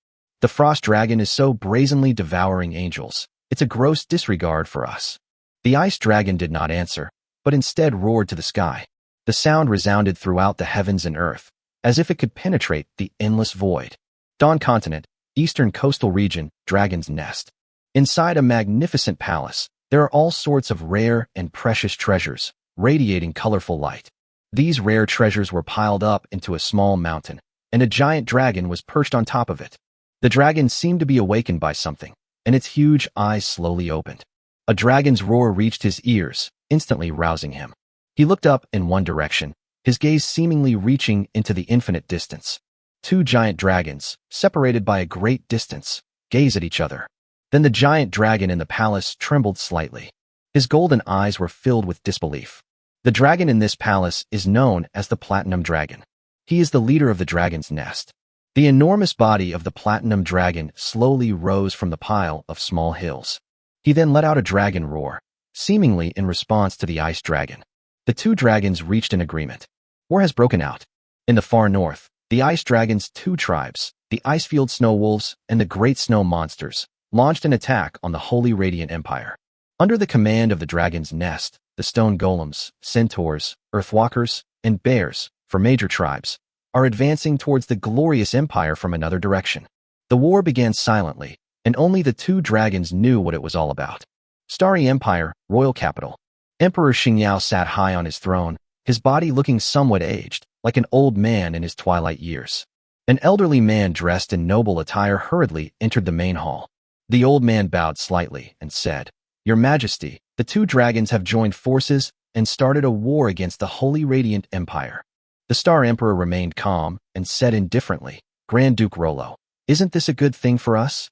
"The frost dragon is so brazenly devouring angels. It's a gross disregard for us." The ice dragon did not answer, but instead roared to the sky. The sound resounded throughout the heavens and earth, as if it could penetrate the endless void. Dawn Continent, Eastern Coastal Region, Dragon's Nest. Inside a magnificent palace, there are all sorts of rare and precious treasures, radiating colorful light. These rare treasures were piled up into a small mountain, and a giant dragon was perched on top of it. The dragon seemed to be awakened by something, and its huge eyes slowly opened. A dragon's roar reached his ears, instantly rousing him. He looked up in one direction, his gaze seemingly reaching into the infinite distance. 2 giant dragons, separated by a great distance, gaze at each other. Then the giant dragon in the palace trembled slightly. His golden eyes were filled with disbelief. The dragon in this palace is known as the Platinum Dragon. He is the leader of the dragon's nest. The enormous body of the Platinum Dragon slowly rose from the pile of small hills. He then let out a dragon roar, seemingly in response to the ice dragon. The 2 dragons reached an agreement. War has broken out. In the far north, the ice dragon's 2 tribes, the Icefield Snow Wolves and the Great Snow Monsters, launched an attack on the Holy Radiant Empire. Under the command of the dragon's nest, the stone golems, centaurs, earthwalkers, and bears, for major tribes, are advancing towards the glorious empire from another direction. The war began silently, and only the 2 dragons knew what it was all about. Starry Empire, royal capital. Emperor Xingyao sat high on his throne, his body looking somewhat aged, like an old man in his twilight years. An elderly man dressed in noble attire hurriedly entered the main hall. The old man bowed slightly and said, "Your Majesty, the 2 dragons have joined forces and started a war against the Holy Radiant Empire." The Star Emperor remained calm and said indifferently, "Grand Duke Rollo, isn't this a good thing for us?"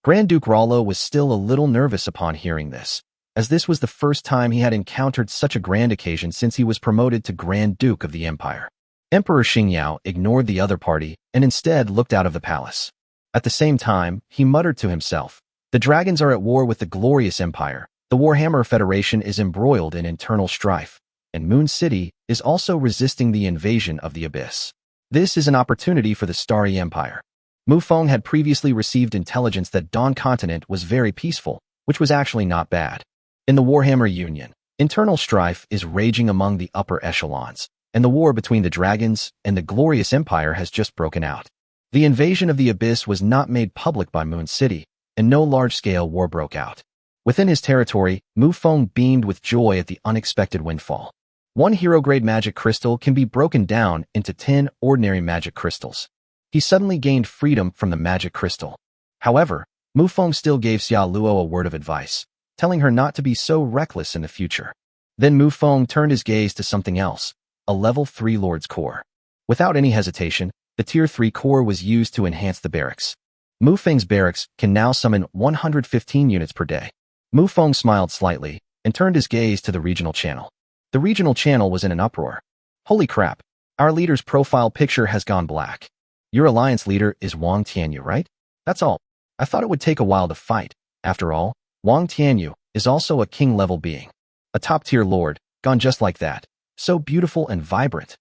Grand Duke Rollo was still a little nervous upon hearing this, as this was the first time he had encountered such a grand occasion since he was promoted to Grand Duke of the Empire. Emperor Xingyao ignored the other party and instead looked out of the palace. At the same time, he muttered to himself, "The dragons are at war with the glorious empire. The Warhammer Federation is embroiled in internal strife, and Moon City is also resisting the invasion of the Abyss. This is an opportunity for the Starry Empire." Mufong had previously received intelligence that Dawn Continent was very peaceful, which was actually not bad. In the Warhammer Union, internal strife is raging among the upper echelons, and the war between the dragons and the glorious empire has just broken out. The invasion of the Abyss was not made public by Moon City, and no large-scale war broke out. Within his territory, Mufong beamed with joy at the unexpected windfall. 1 hero-grade magic crystal can be broken down into 10 ordinary magic crystals. He suddenly gained freedom from the magic crystal. However, Mufong still gave Xia Luo a word of advice, telling her not to be so reckless in the future. Then Mufong turned his gaze to something else, a level 3 Lord's Core. Without any hesitation, the Tier 3 core was used to enhance the barracks. Mufeng's barracks can now summon 115 units per day. Mufong smiled slightly and turned his gaze to the regional channel. The regional channel was in an uproar. Holy crap, our leader's profile picture has gone black. Your alliance leader is Wang Tianyu, right? That's all. I thought it would take a while to fight. After all, Wang Tianyu is also a king-level being. A top-tier lord, gone just like that. So beautiful and vibrant.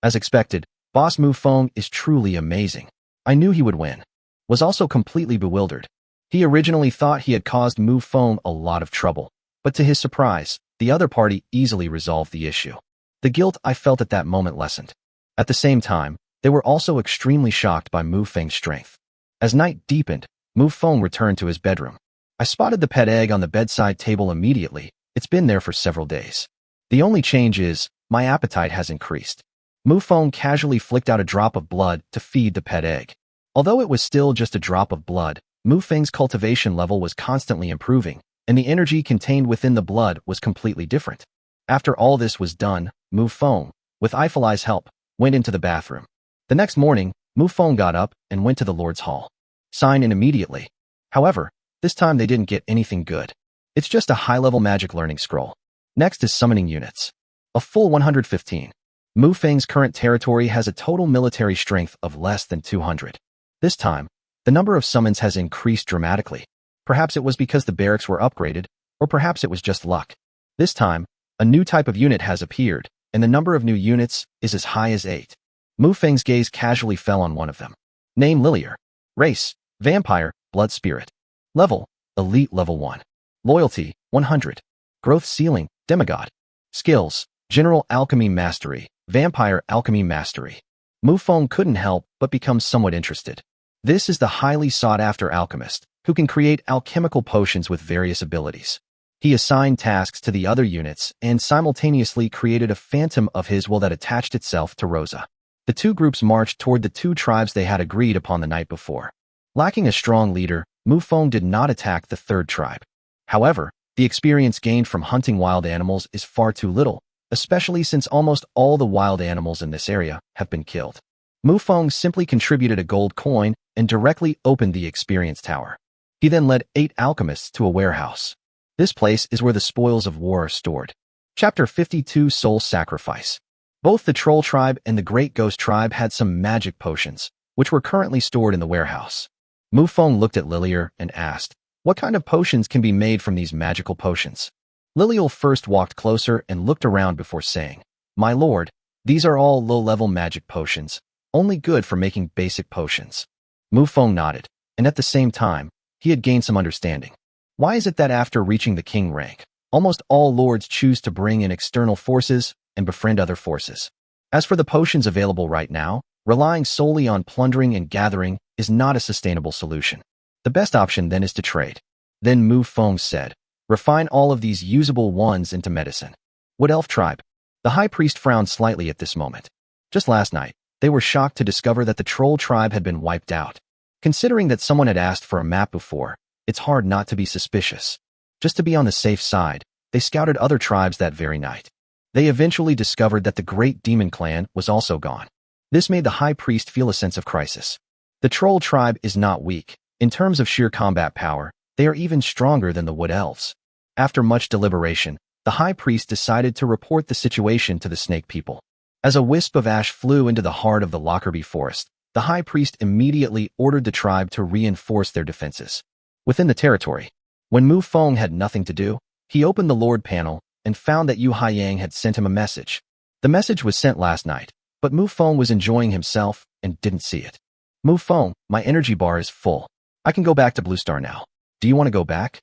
As expected, Boss Mufong is truly amazing. I knew he would win. Was also completely bewildered. He originally thought he had caused Mufong a lot of trouble, but to his surprise, the other party easily resolved the issue. The guilt I felt at that moment lessened. At the same time, they were also extremely shocked by Mufeng's strength. As night deepened, Mufong returned to his bedroom. I spotted the pet egg on the bedside table immediately. It's been there for several days. The only change is, my appetite has increased. Mufong casually flicked out a drop of blood to feed the pet egg. Although it was still just a drop of blood, Mufeng's cultivation level was constantly improving, and the energy contained within the blood was completely different. After all this was done, Mufong, with Eifelai's help, went into the bathroom. The next morning, Mufong got up and went to the Lord's Hall. Sign in immediately. However, this time they didn't get anything good. It's just a high-level magic learning scroll. Next is summoning units. A full 115. Mufeng's current territory has a total military strength of less than 200. This time, the number of summons has increased dramatically. Perhaps it was because the barracks were upgraded, or perhaps it was just luck. This time, a new type of unit has appeared, and the number of new units is as high as 8. Mufeng's gaze casually fell on one of them. Name Lilier. Race, Vampire, Blood Spirit. Level, Elite Level 1. Loyalty, 100. Growth Ceiling, Demigod. Skills, General Alchemy Mastery, Vampire Alchemy Mastery. Mufong couldn't help but become somewhat interested. This is the highly sought-after alchemist, who can create alchemical potions with various abilities. He assigned tasks to the other units and simultaneously created a phantom of his will that attached itself to Rosa. The two groups marched toward the 2 tribes they had agreed upon the night before. Lacking a strong leader, Mufong did not attack the 3rd tribe. However, the experience gained from hunting wild animals is far too little, especially since almost all the wild animals in this area have been killed. Mufong simply contributed a gold coin and directly opened the experience tower. He then led 8 alchemists to a warehouse. This place is where the spoils of war are stored. Chapter 52 Soul Sacrifice. Both the Troll tribe and the Great Ghost tribe had some magic potions, which were currently stored in the warehouse. Mufong looked at Lilier and asked, what kind of potions can be made from these magical potions? Liliel first walked closer and looked around before saying, my lord, these are all low-level magic potions, only good for making basic potions. Mufong nodded, and at the same time, he had gained some understanding. Why is it that after reaching the king rank, almost all lords choose to bring in external forces and befriend other forces? As for the potions available right now, relying solely on plundering and gathering is not a sustainable solution. The best option then is to trade. Then Mufong said, refine all of these usable ones into medicine. Wood Elf tribe. The high priest frowned slightly at this moment. Just last night, they were shocked to discover that the Troll tribe had been wiped out. Considering that someone had asked for a map before, it's hard not to be suspicious. Just to be on the safe side, they scouted other tribes that very night. They eventually discovered that the Great Demon Clan was also gone. This made the high priest feel a sense of crisis. The Troll tribe is not weak. In terms of sheer combat power, they are even stronger than the Wood Elves. After much deliberation, the high priest decided to report the situation to the Snake people. As a wisp of ash flew into the heart of the Lockerbie forest, the high priest immediately ordered the tribe to reinforce their defenses. Within the territory, when Mufong had nothing to do, he opened the Lord panel and found that Yu Haiyang had sent him a message. The message was sent last night, but Mufong was enjoying himself and didn't see it. Mufong, my energy bar is full. I can go back to Blue Star now. Do you want to go back?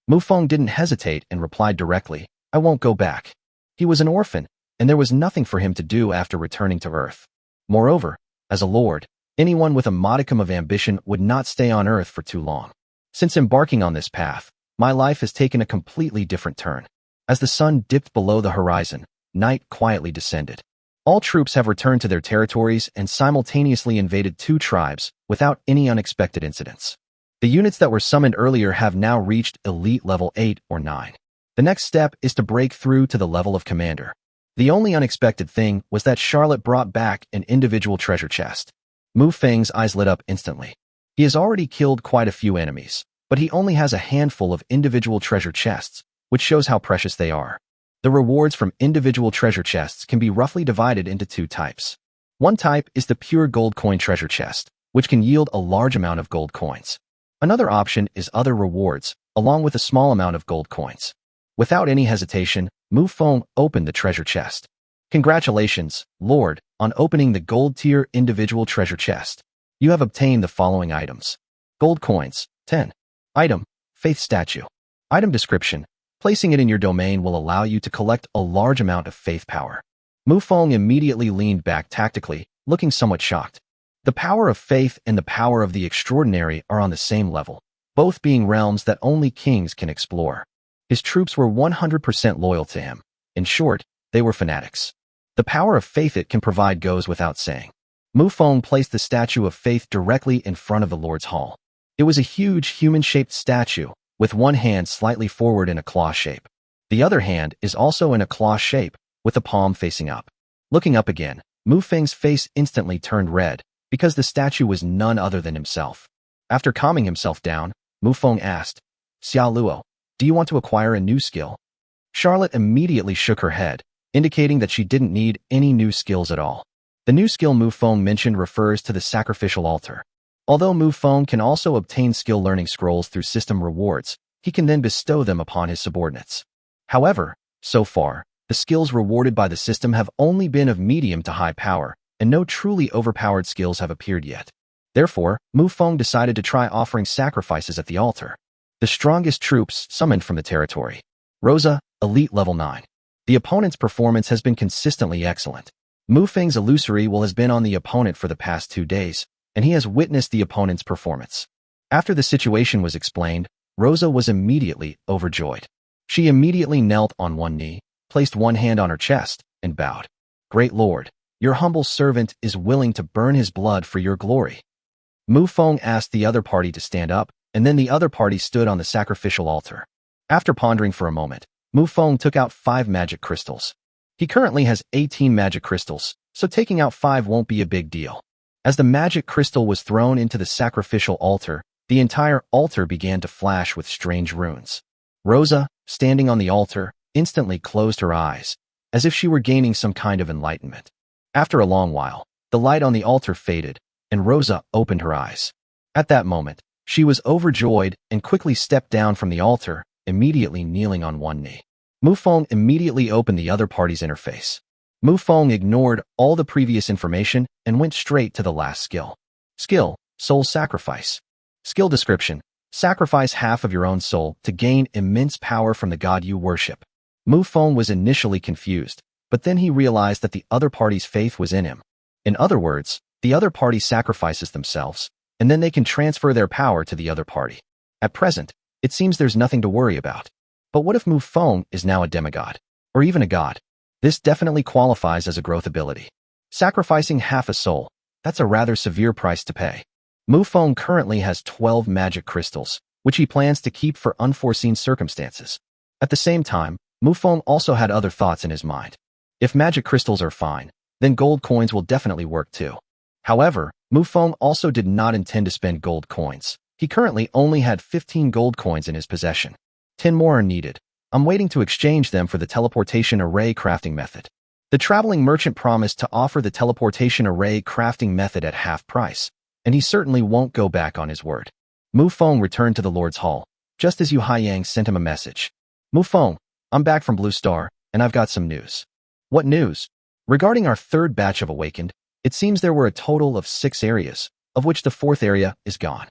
Mufong didn't hesitate and replied directly, I won't go back. He was an orphan, and there was nothing for him to do after returning to Earth. Moreover, as a lord, anyone with a modicum of ambition would not stay on Earth for too long. Since embarking on this path, my life has taken a completely different turn. As the sun dipped below the horizon, night quietly descended. All troops have returned to their territories and simultaneously invaded 2 tribes without any unexpected incidents. The units that were summoned earlier have now reached elite level 8 or 9. The next step is to break through to the level of commander. The only unexpected thing was that Charlotte brought back an individual treasure chest. Mufong's eyes lit up instantly. He has already killed quite a few enemies, but he only has a handful of individual treasure chests, which shows how precious they are. The rewards from individual treasure chests can be roughly divided into 2 types. One type is the pure gold coin treasure chest, which can yield a large amount of gold coins. Another option is other rewards, along with a small amount of gold coins. Without any hesitation, Mufong opened the treasure chest. Congratulations, Lord, on opening the gold tier individual treasure chest. You have obtained the following items. Gold coins, 10. Item, Faith Statue. Item description. Placing it in your domain will allow you to collect a large amount of faith power. Mufong immediately leaned back tactically, looking somewhat shocked. The power of faith and the power of the extraordinary are on the same level, both being realms that only kings can explore. His troops were 100% loyal to him. In short, they were fanatics. The power of faith it can provide goes without saying. Mufong placed the statue of faith directly in front of the Lord's Hall. It was a huge human-shaped statue, with one hand slightly forward in a claw shape. The other hand is also in a claw shape, with the palm facing up. Looking up again, Mufong's face instantly turned red, because the statue was none other than himself. After calming himself down, Mufong asked, Xia Luo, do you want to acquire a new skill? Charlotte immediately shook her head, indicating that she didn't need any new skills at all. The new skill Mufong mentioned refers to the sacrificial altar. Although Mufong can also obtain skill learning scrolls through system rewards, he can then bestow them upon his subordinates. However, so far, the skills rewarded by the system have only been of medium to high power, and no truly overpowered skills have appeared yet. Therefore, Mufong decided to try offering sacrifices at the altar. The strongest troops summoned from the territory. Rosa, Elite Level 9. The opponent's performance has been consistently excellent. Mufong's illusory will has been on the opponent for the past 2 days, and he has witnessed the opponent's performance. After the situation was explained, Rosa was immediately overjoyed. She immediately knelt on one knee, placed one hand on her chest, and bowed. Great Lord, your humble servant is willing to burn his blood for your glory. Mufong asked the other party to stand up, and then the other party stood on the sacrificial altar. After pondering for a moment, Mufong took out 5 magic crystals. He currently has 18 magic crystals, so taking out 5 won't be a big deal. As the magic crystal was thrown into the sacrificial altar, the entire altar began to flash with strange runes. Rosa, standing on the altar, instantly closed her eyes, as if she were gaining some kind of enlightenment. After a long while, the light on the altar faded, and Rosa opened her eyes. At that moment, she was overjoyed and quickly stepped down from the altar, immediately kneeling on one knee. Mufong immediately opened the other party's interface. Mufong ignored all the previous information and went straight to the last skill. Skill, Soul Sacrifice. Skill description, sacrifice half of your own soul to gain immense power from the god you worship. Mufong was initially confused, but then he realized that the other party's faith was in him. In other words, the other party sacrifices themselves, and then they can transfer their power to the other party. At present, it seems there's nothing to worry about. But what if Mufong is now a demigod, or even a god? This definitely qualifies as a growth ability. Sacrificing half a soul, that's a rather severe price to pay. Mufong currently has 12 magic crystals, which he plans to keep for unforeseen circumstances. At the same time, Mufong also had other thoughts in his mind. If magic crystals are fine, then gold coins will definitely work too. However, Mufong also did not intend to spend gold coins. He currently only had 15 gold coins in his possession. 10 more are needed. I'm waiting to exchange them for the teleportation array crafting method. The traveling merchant promised to offer the teleportation array crafting method at half price, and he certainly won't go back on his word. Mufong returned to the Lord's Hall, just as Yu Haiyang sent him a message. Mufong, I'm back from Blue Star, and I've got some news. What news? Regarding our 3rd batch of Awakened, it seems there were a total of 6 areas, of which the 4th area is gone.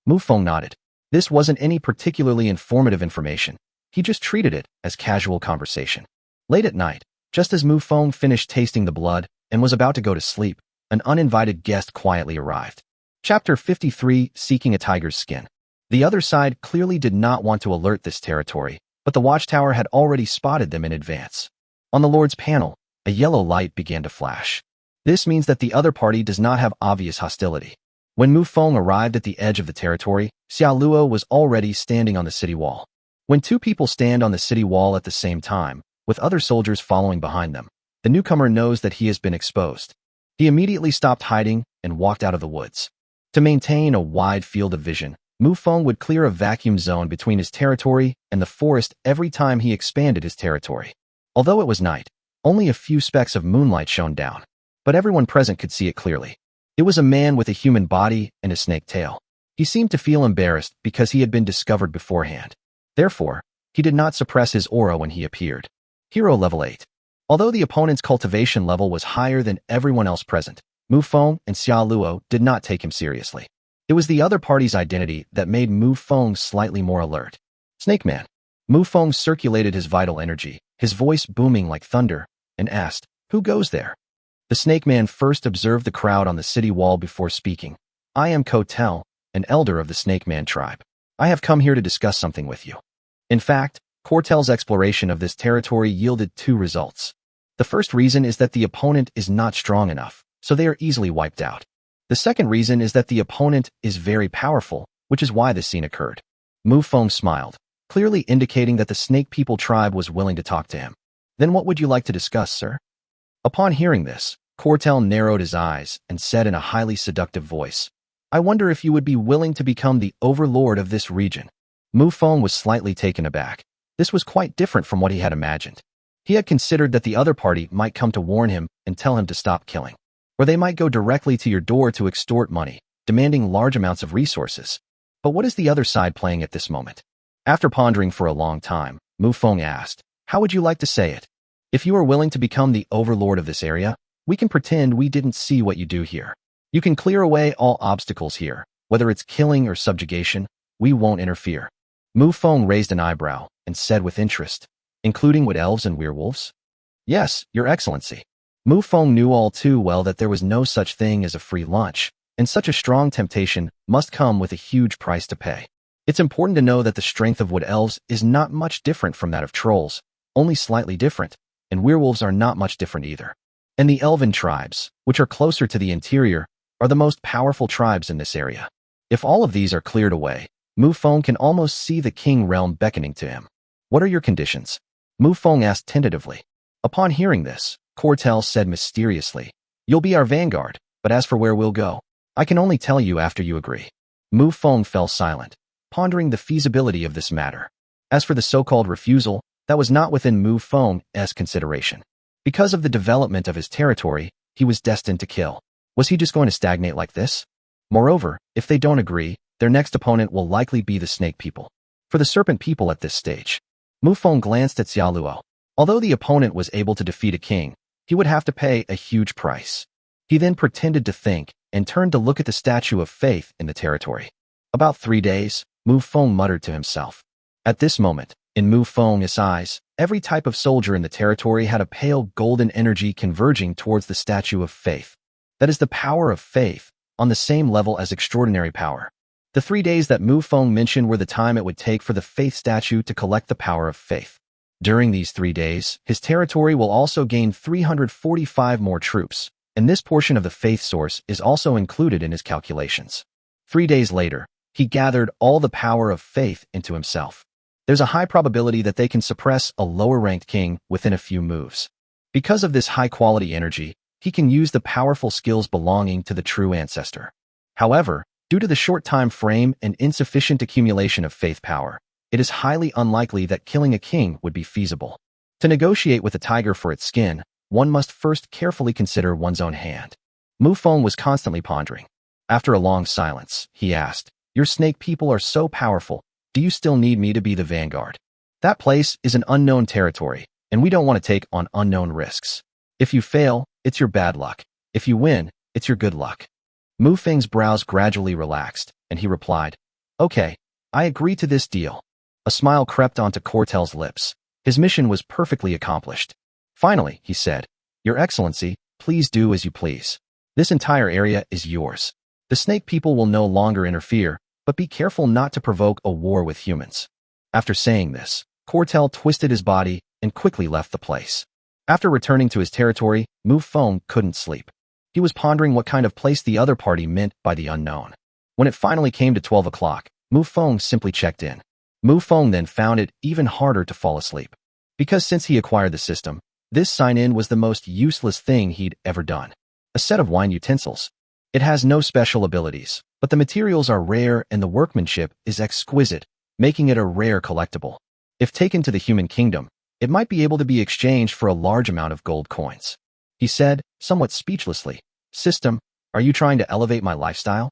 Mufong nodded. This wasn't any particularly informative information. He just treated it as casual conversation. Late at night, just as Mufong finished tasting the blood and was about to go to sleep, an uninvited guest quietly arrived. Chapter 53, Seeking a Tiger's Skin. The other side clearly did not want to alert this territory, but the watchtower had already spotted them in advance. On the Lord's panel, a yellow light began to flash. This means that the other party does not have obvious hostility. When Mufong arrived at the edge of the territory, Xiaoluo was already standing on the city wall. When two people stand on the city wall at the same time, with other soldiers following behind them, the newcomer knows that he has been exposed. He immediately stopped hiding and walked out of the woods. To maintain a wide field of vision, Mufong would clear a vacuum zone between his territory and the forest every time he expanded his territory. Although it was night, only a few specks of moonlight shone down, but everyone present could see it clearly. It was a man with a human body and a snake tail. He seemed to feel embarrassed because he had been discovered beforehand. Therefore, he did not suppress his aura when he appeared. Hero level 8. Although the opponent's cultivation level was higher than everyone else present, Mufong and Xiaoluo did not take him seriously. It was the other party's identity that made Mufong slightly more alert. Snake Man. Mufong circulated his vital energy, his voice booming like thunder, and asked, "Who goes there?" The Snake Man first observed the crowd on the city wall before speaking. "I am Kotel, an elder of the Snake Man tribe. I have come here to discuss something with you." In fact, Kortel's exploration of this territory yielded two results. The first reason is that the opponent is not strong enough, so they are easily wiped out. The second reason is that the opponent is very powerful, which is why this scene occurred. Mufong smiled, clearly indicating that the Snake People tribe was willing to talk to him. "Then what would you like to discuss, sir?" Upon hearing this, Kortel narrowed his eyes and said in a highly seductive voice, "I wonder if you would be willing to become the overlord of this region." Mufong was slightly taken aback. This was quite different from what he had imagined. He had considered that the other party might come to warn him and tell him to stop killing. Or they might go directly to your door to extort money, demanding large amounts of resources. But what is the other side playing at this moment? After pondering for a long time, Mufong asked, "How would you like to say it? If you are willing to become the overlord of this area, we can pretend we didn't see what you do here. You can clear away all obstacles here, whether it's killing or subjugation, we won't interfere." Mufong raised an eyebrow and said with interest, "Including with elves and werewolves?" "Yes, Your Excellency." Mufong knew all too well that there was no such thing as a free lunch, and such a strong temptation must come with a huge price to pay. It's important to know that the strength of wood elves is not much different from that of trolls, only slightly different, and werewolves are not much different either. And the elven tribes, which are closer to the interior, are the most powerful tribes in this area. If all of these are cleared away, Mufong can almost see the king realm beckoning to him. "What are your conditions?" Mufong asked tentatively. Upon hearing this, Kortel said mysteriously, "You'll be our vanguard, but as for where we'll go, I can only tell you after you agree." Mufong fell silent, pondering the feasibility of this matter. As for the so-called refusal, that was not within Mufong's consideration. Because of the development of his territory, he was destined to kill. Was he just going to stagnate like this? Moreover, if they don't agree, their next opponent will likely be the Snake People. For the Serpent People at this stage, Mufong glanced at Xiaoluo. Although the opponent was able to defeat a king, he would have to pay a huge price. He then pretended to think and turned to look at the statue of faith in the territory. "About 3 days, Mufong muttered to himself. At this moment, in Mufong's eyes, every type of soldier in the territory had a pale golden energy converging towards the statue of faith. That is the power of faith, on the same level as extraordinary power. The 3 days that Mufong mentioned were the time it would take for the faith statue to collect the power of faith. During these 3 days, his territory will also gain 345 more troops, and this portion of the faith source is also included in his calculations. 3 days later, he gathered all the power of faith into himself. There's a high probability that they can suppress a lower-ranked king within a few moves. Because of this high-quality energy, he can use the powerful skills belonging to the true ancestor. However, due to the short time frame and insufficient accumulation of faith power, it is highly unlikely that killing a king would be feasible. To negotiate with a tiger for its skin, one must first carefully consider one's own hand. Mufong was constantly pondering. After a long silence, he asked, "Your Snake People are so powerful. Do you still need me to be the vanguard? That place is an unknown territory, and we don't want to take on unknown risks. If you fail, it's your bad luck. If you win, it's your good luck." Mufong's brows gradually relaxed, and he replied, "Okay, I agree to this deal." A smile crept onto Kortel's lips. His mission was perfectly accomplished. Finally, he said, "Your Excellency, please do as you please. This entire area is yours. The Snake People will no longer interfere, but be careful not to provoke a war with humans." After saying this, Cortel twisted his body and quickly left the place. After returning to his territory, Mufong couldn't sleep. He was pondering what kind of place the other party meant by the unknown. When it finally came to 12 o'clock, Mufong simply checked in. Mufong then found it even harder to fall asleep. Because since he acquired the system, this sign-in was the most useless thing he'd ever done. A set of wine utensils. It has no special abilities, but the materials are rare and the workmanship is exquisite, making it a rare collectible. If taken to the human kingdom, it might be able to be exchanged for a large amount of gold coins. He said, somewhat speechlessly, "System, are you trying to elevate my lifestyle?"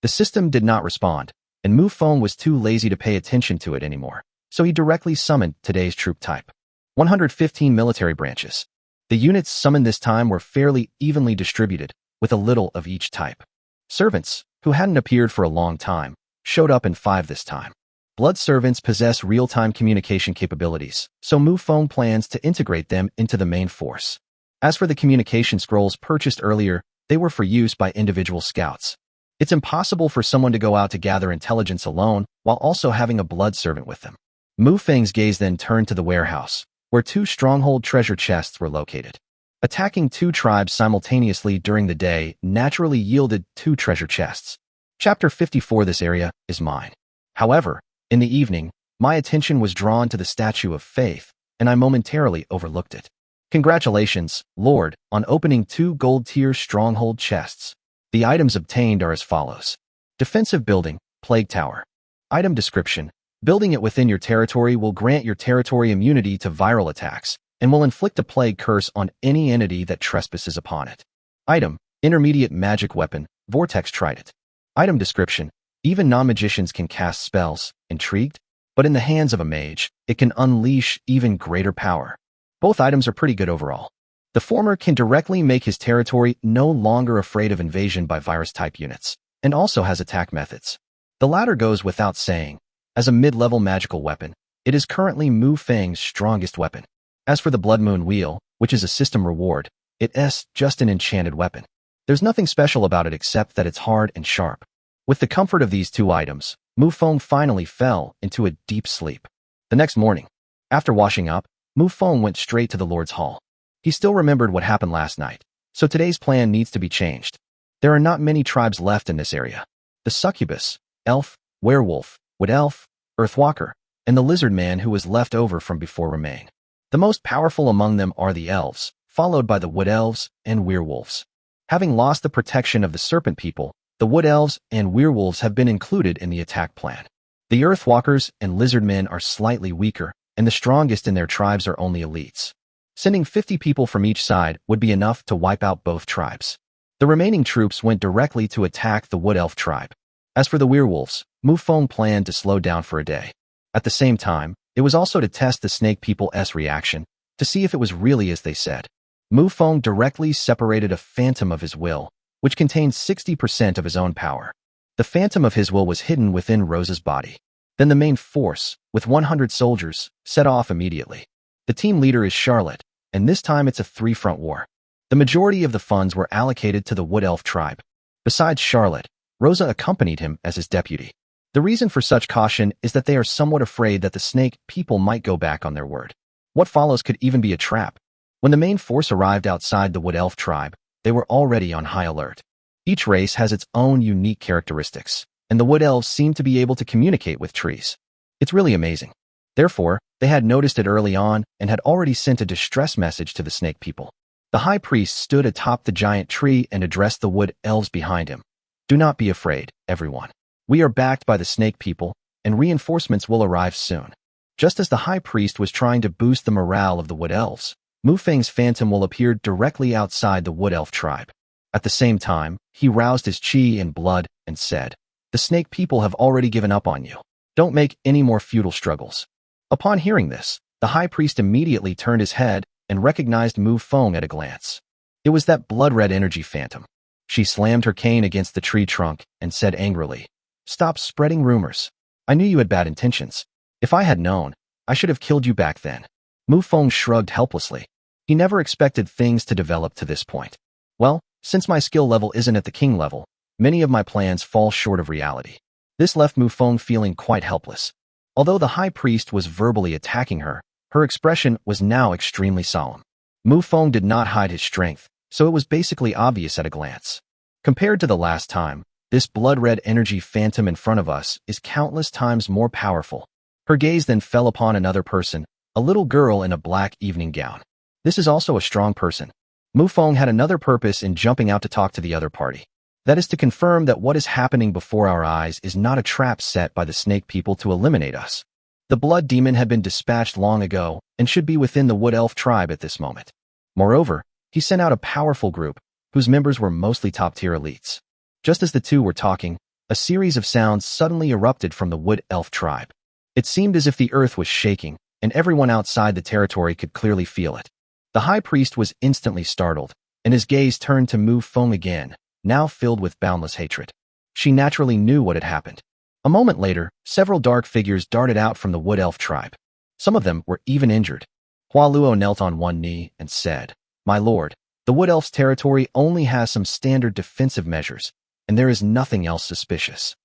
The system did not respond, and Mufong was too lazy to pay attention to it anymore, so he directly summoned today's troop type. 115 military branches. The units summoned this time were fairly evenly distributed, with a little of each type. Servants, who hadn't appeared for a long time, showed up in 5 this time. Blood servants possess real-time communication capabilities, so Mufong plans to integrate them into the main force. As for the communication scrolls purchased earlier, they were for use by individual scouts. It's impossible for someone to go out to gather intelligence alone while also having a blood servant with them. Mufeng's gaze then turned to the warehouse, where 2 stronghold treasure chests were located. Attacking 2 tribes simultaneously during the day naturally yielded 2 treasure chests. Chapter 54. This area is mine. However, in the evening, my attention was drawn to the Statue of Faith, and I momentarily overlooked it. Congratulations, Lord, on opening 2 gold-tier stronghold chests. The items obtained are as follows. Defensive building, Plague Tower. Item description. Building it within your territory will grant your territory immunity to viral attacks, and will inflict a plague curse on any entity that trespasses upon it. Item. Intermediate magic weapon, Vortex Trident. Item description. Even non-magicians can cast spells, Intrigued? But in the hands of a mage, it can unleash even greater power. Both items are pretty good overall. The former can directly make his territory no longer afraid of invasion by virus-type units, and also has attack methods. The latter goes without saying. As a mid-level magical weapon, it is currently Mufeng's strongest weapon. As for the Blood Moon Wheel, which is a system reward, it's just an enchanted weapon. There's nothing special about it except that it's hard and sharp. With the comfort of these 2 items, Mufong finally fell into a deep sleep. The next morning, after washing up, Mufong went straight to the Lord's Hall. He still remembered what happened last night, so today's plan needs to be changed. There are not many tribes left in this area. The succubus, elf, werewolf, wood elf, earthwalker, and the lizardman who was left over from before remain. The most powerful among them are the elves, followed by the wood elves and werewolves. Having lost the protection of the serpent people, the wood elves and werewolves have been included in the attack plan. The earthwalkers and lizardmen are slightly weaker, and the strongest in their tribes are only elites. Sending 50 people from each side would be enough to wipe out both tribes. The remaining troops went directly to attack the wood elf tribe. As for the werewolves, Mufong planned to slow down for a day. At the same time, it was also to test the snake people's reaction, to see if it was really as they said. Mufong directly separated a phantom of his will, which contained 60% of his own power. The phantom of his will was hidden within Rosa's body. Then the main force, with 100 soldiers, set off immediately. The team leader is Charlotte, and this time it's a 3-front war. The majority of the funds were allocated to the Wood Elf tribe. Besides Charlotte, Rosa accompanied him as his deputy. The reason for such caution is that they are somewhat afraid that the snake people might go back on their word. What follows could even be a trap. When the main force arrived outside the Wood Elf tribe, they were already on high alert. Each race has its own unique characteristics, and the Wood Elves seem to be able to communicate with trees. It's really amazing. Therefore, they had noticed it early on and had already sent a distress message to the snake people. The high priest stood atop the giant tree and addressed the Wood Elves behind him. Do not be afraid, everyone. We are backed by the snake people, and reinforcements will arrive soon. Just as the high priest was trying to boost the morale of the Wood Elves, Mufeng's phantom will appear directly outside the Wood Elf tribe. At the same time, he roused his chi and blood and said, "The snake people have already given up on you. Don't make any more futile struggles." Upon hearing this, the high priest immediately turned his head and recognized Mufong at a glance. It was that blood-red energy phantom. She slammed her cane against the tree trunk and said angrily, "Stop spreading rumors. I knew you had bad intentions. If I had known, I should have killed you back then." Mufong shrugged helplessly. He never expected things to develop to this point. Well, since my skill level isn't at the king level, many of my plans fall short of reality. This left Mufong feeling quite helpless. Although the high priest was verbally attacking her, her expression was now extremely solemn. Mufong did not hide his strength, so it was basically obvious at a glance. Compared to the last time, this blood-red energy phantom in front of us is countless times more powerful. Her gaze then fell upon another person, a little girl in a black evening gown. This is also a strong person. Mufong had another purpose in jumping out to talk to the other party. That is to confirm that what is happening before our eyes is not a trap set by the snake people to eliminate us. The blood demon had been dispatched long ago and should be within the wood elf tribe at this moment. Moreover, he sent out a powerful group, whose members were mostly top-tier elites. Just as the two were talking, a series of sounds suddenly erupted from the wood elf tribe. It seemed as if the earth was shaking, and everyone outside the territory could clearly feel it. The high priest was instantly startled, and his gaze turned to Mufong again, now filled with boundless hatred. She naturally knew what had happened. A moment later, several dark figures darted out from the wood elf tribe. Some of them were even injured. Hua Luo knelt on one knee and said, "My lord, the wood elf's territory only has some standard defensive measures, and there is nothing else suspicious."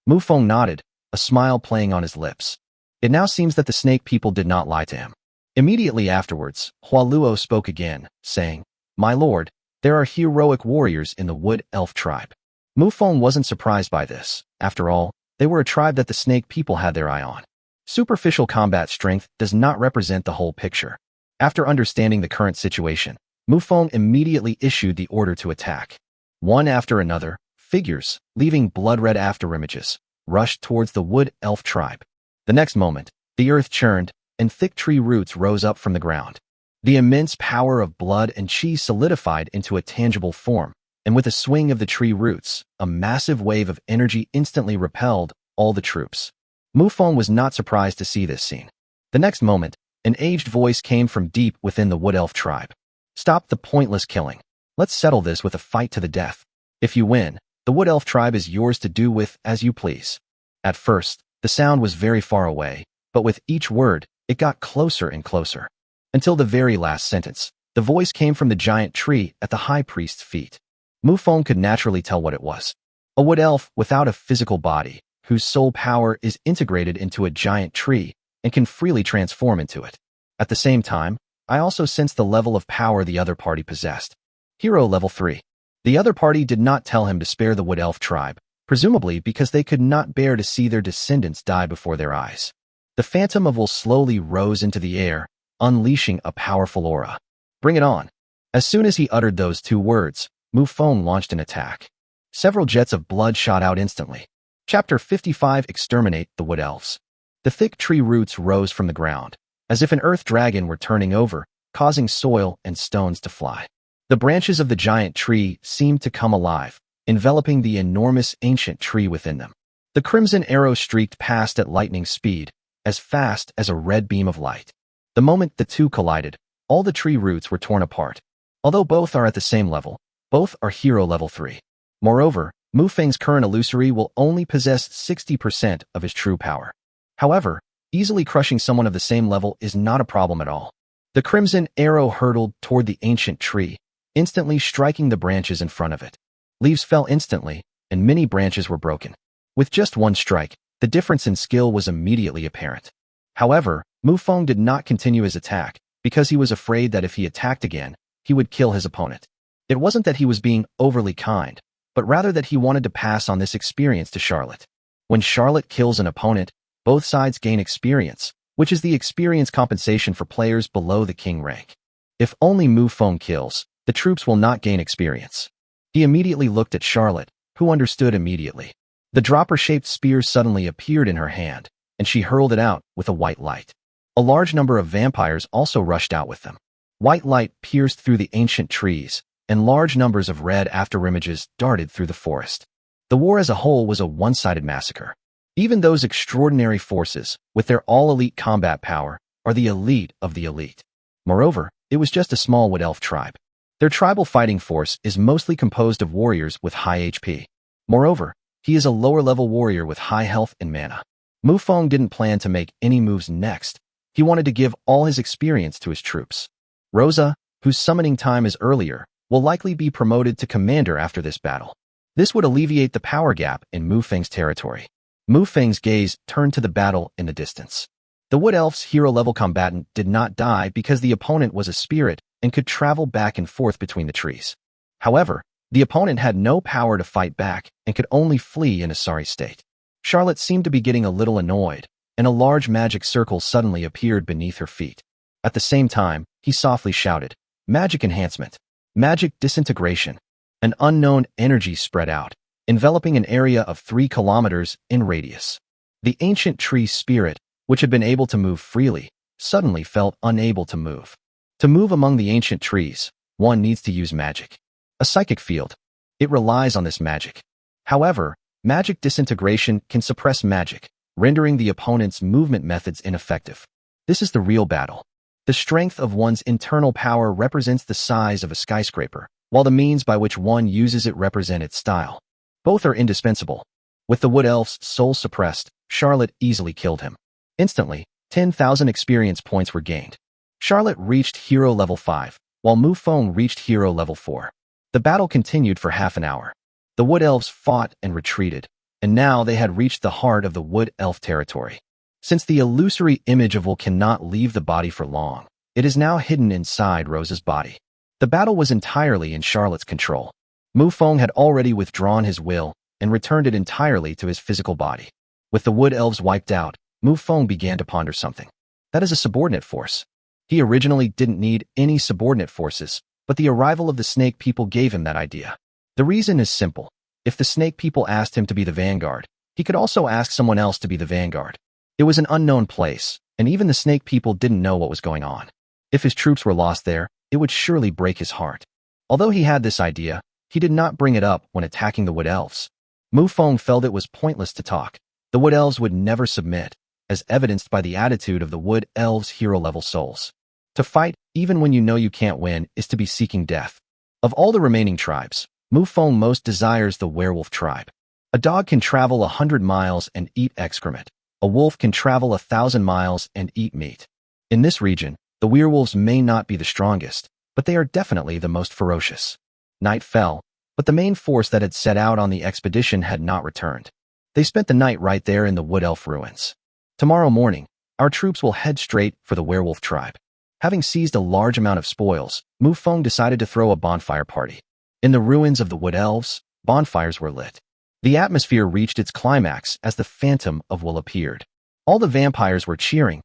Mufong nodded, a smile playing on his lips. It now seems that the snake people did not lie to him. Immediately afterwards, Hua Luo spoke again, saying, "My lord, there are heroic warriors in the wood elf tribe." Mufong wasn't surprised by this. After all, they were a tribe that the snake people had their eye on. Superficial combat strength does not represent the whole picture. After understanding the current situation, Mufong immediately issued the order to attack. One after another, figures, leaving blood-red afterimages, rushed towards the wood elf tribe. The next moment, the earth churned, and thick tree roots rose up from the ground. The immense power of blood and chi solidified into a tangible form, and with a swing of the tree roots, a massive wave of energy instantly repelled all the troops. Mufong was not surprised to see this scene. The next moment, an aged voice came from deep within the wood elf tribe. "Stop the pointless killing. Let's settle this with a fight to the death. If you win, the wood elf tribe is yours to do with as you please." At first, the sound was very far away, but with each word, it got closer and closer. Until the very last sentence, the voice came from the giant tree at the high priest's feet. Mufong could naturally tell what it was. A wood elf without a physical body, whose soul power is integrated into a giant tree and can freely transform into it. At the same time, I also sensed the level of power the other party possessed. Hero level 3. The other party did not tell him to spare the wood elf tribe, presumably because they could not bear to see their descendants die before their eyes. The phantom of will slowly rose into the air, unleashing a powerful aura. "Bring it on." As soon as he uttered those two words, Mufong launched an attack. Several jets of blood shot out instantly. Chapter 55 Exterminate the Wood Elves. The thick tree roots rose from the ground, as if an earth dragon were turning over, causing soil and stones to fly. The branches of the giant tree seemed to come alive, enveloping the enormous ancient tree within them. The crimson arrow streaked past at lightning speed, as fast as a red beam of light. The moment the two collided, all the tree roots were torn apart. Although both are at the same level, both are hero level 3. Moreover, Mufeng's current illusory will only possess 60% of his true power. However, easily crushing someone of the same level is not a problem at all. The crimson arrow hurtled toward the ancient tree, instantly striking the branches in front of it. Leaves fell instantly, and many branches were broken. With just one strike, the difference in skill was immediately apparent. However, Mufong did not continue his attack, because he was afraid that if he attacked again, he would kill his opponent. It wasn't that he was being overly kind, but rather that he wanted to pass on this experience to Charlotte. When Charlotte kills an opponent, both sides gain experience, which is the experience compensation for players below the king rank. If only Mufong kills, the troops will not gain experience. He immediately looked at Charlotte, who understood immediately. The dropper-shaped spear suddenly appeared in her hand, and she hurled it out with a white light. A large number of vampires also rushed out with them. White light pierced through the ancient trees, and large numbers of red afterimages darted through the forest. The war as a whole was a one-sided massacre. Even those extraordinary forces, with their all-elite combat power, are the elite of the elite. Moreover, it was just a small wood elf tribe. Their tribal fighting force is mostly composed of warriors with high HP. Moreover, he is a lower-level warrior with high health and mana. Mufong didn't plan to make any moves next. He wanted to give all his experience to his troops. Rosa, whose summoning time is earlier, will likely be promoted to commander after this battle. This would alleviate the power gap in Mufeng's territory. Mufong's gaze turned to the battle in the distance. The Wood Elf's hero-level combatant did not die because the opponent was a spirit and could travel back and forth between the trees. However, the opponent had no power to fight back and could only flee in a sorry state. Charlotte seemed to be getting a little annoyed, and a large magic circle suddenly appeared beneath her feet. At the same time, he softly shouted, "Magic enhancement! Magic disintegration!" An unknown energy spread out, enveloping an area of 3 kilometers in radius. The ancient tree spirit, which had been able to move freely, suddenly felt unable to move. To move among the ancient trees, one needs to use magic. A psychic field. It relies on this magic. However, magic disintegration can suppress magic, rendering the opponent's movement methods ineffective. This is the real battle. The strength of one's internal power represents the size of a skyscraper, while the means by which one uses it represent its style. Both are indispensable. With the Wood Elf's soul suppressed, Charlotte easily killed him. Instantly, 10,000 experience points were gained. Charlotte reached hero level 5, while Mufong reached hero level 4. The battle continued for half an hour. The Wood Elves fought and retreated, and now they had reached the heart of the Wood Elf territory. Since the illusory image of Will cannot leave the body for long, it is now hidden inside Rose's body. The battle was entirely in Charlotte's control. Mufong had already withdrawn his will and returned it entirely to his physical body. With the Wood Elves wiped out, Mufong began to ponder something. That is a subordinate force. He originally didn't need any subordinate forces, but the arrival of the Snake People gave him that idea. The reason is simple. If the Snake People asked him to be the vanguard, he could also ask someone else to be the vanguard. It was an unknown place, and even the Snake People didn't know what was going on. If his troops were lost there, it would surely break his heart. Although he had this idea, he did not bring it up when attacking the Wood Elves. Mufong felt it was pointless to talk. The Wood Elves would never submit, as evidenced by the attitude of the Wood Elves' hero-level souls. To fight, even when you know you can't win, is to be seeking death. Of all the remaining tribes, Mufong most desires the werewolf tribe. A dog can travel 100 miles and eat excrement. A wolf can travel 1,000 miles and eat meat. In this region, the werewolves may not be the strongest, but they are definitely the most ferocious. Night fell, but the main force that had set out on the expedition had not returned. They spent the night right there in the Wood Elf ruins. Tomorrow morning, our troops will head straight for the werewolf tribe. Having seized a large amount of spoils, Mufong decided to throw a bonfire party. In the ruins of the Wood Elves, bonfires were lit. The atmosphere reached its climax as the Phantom of Will appeared. All the vampires were cheering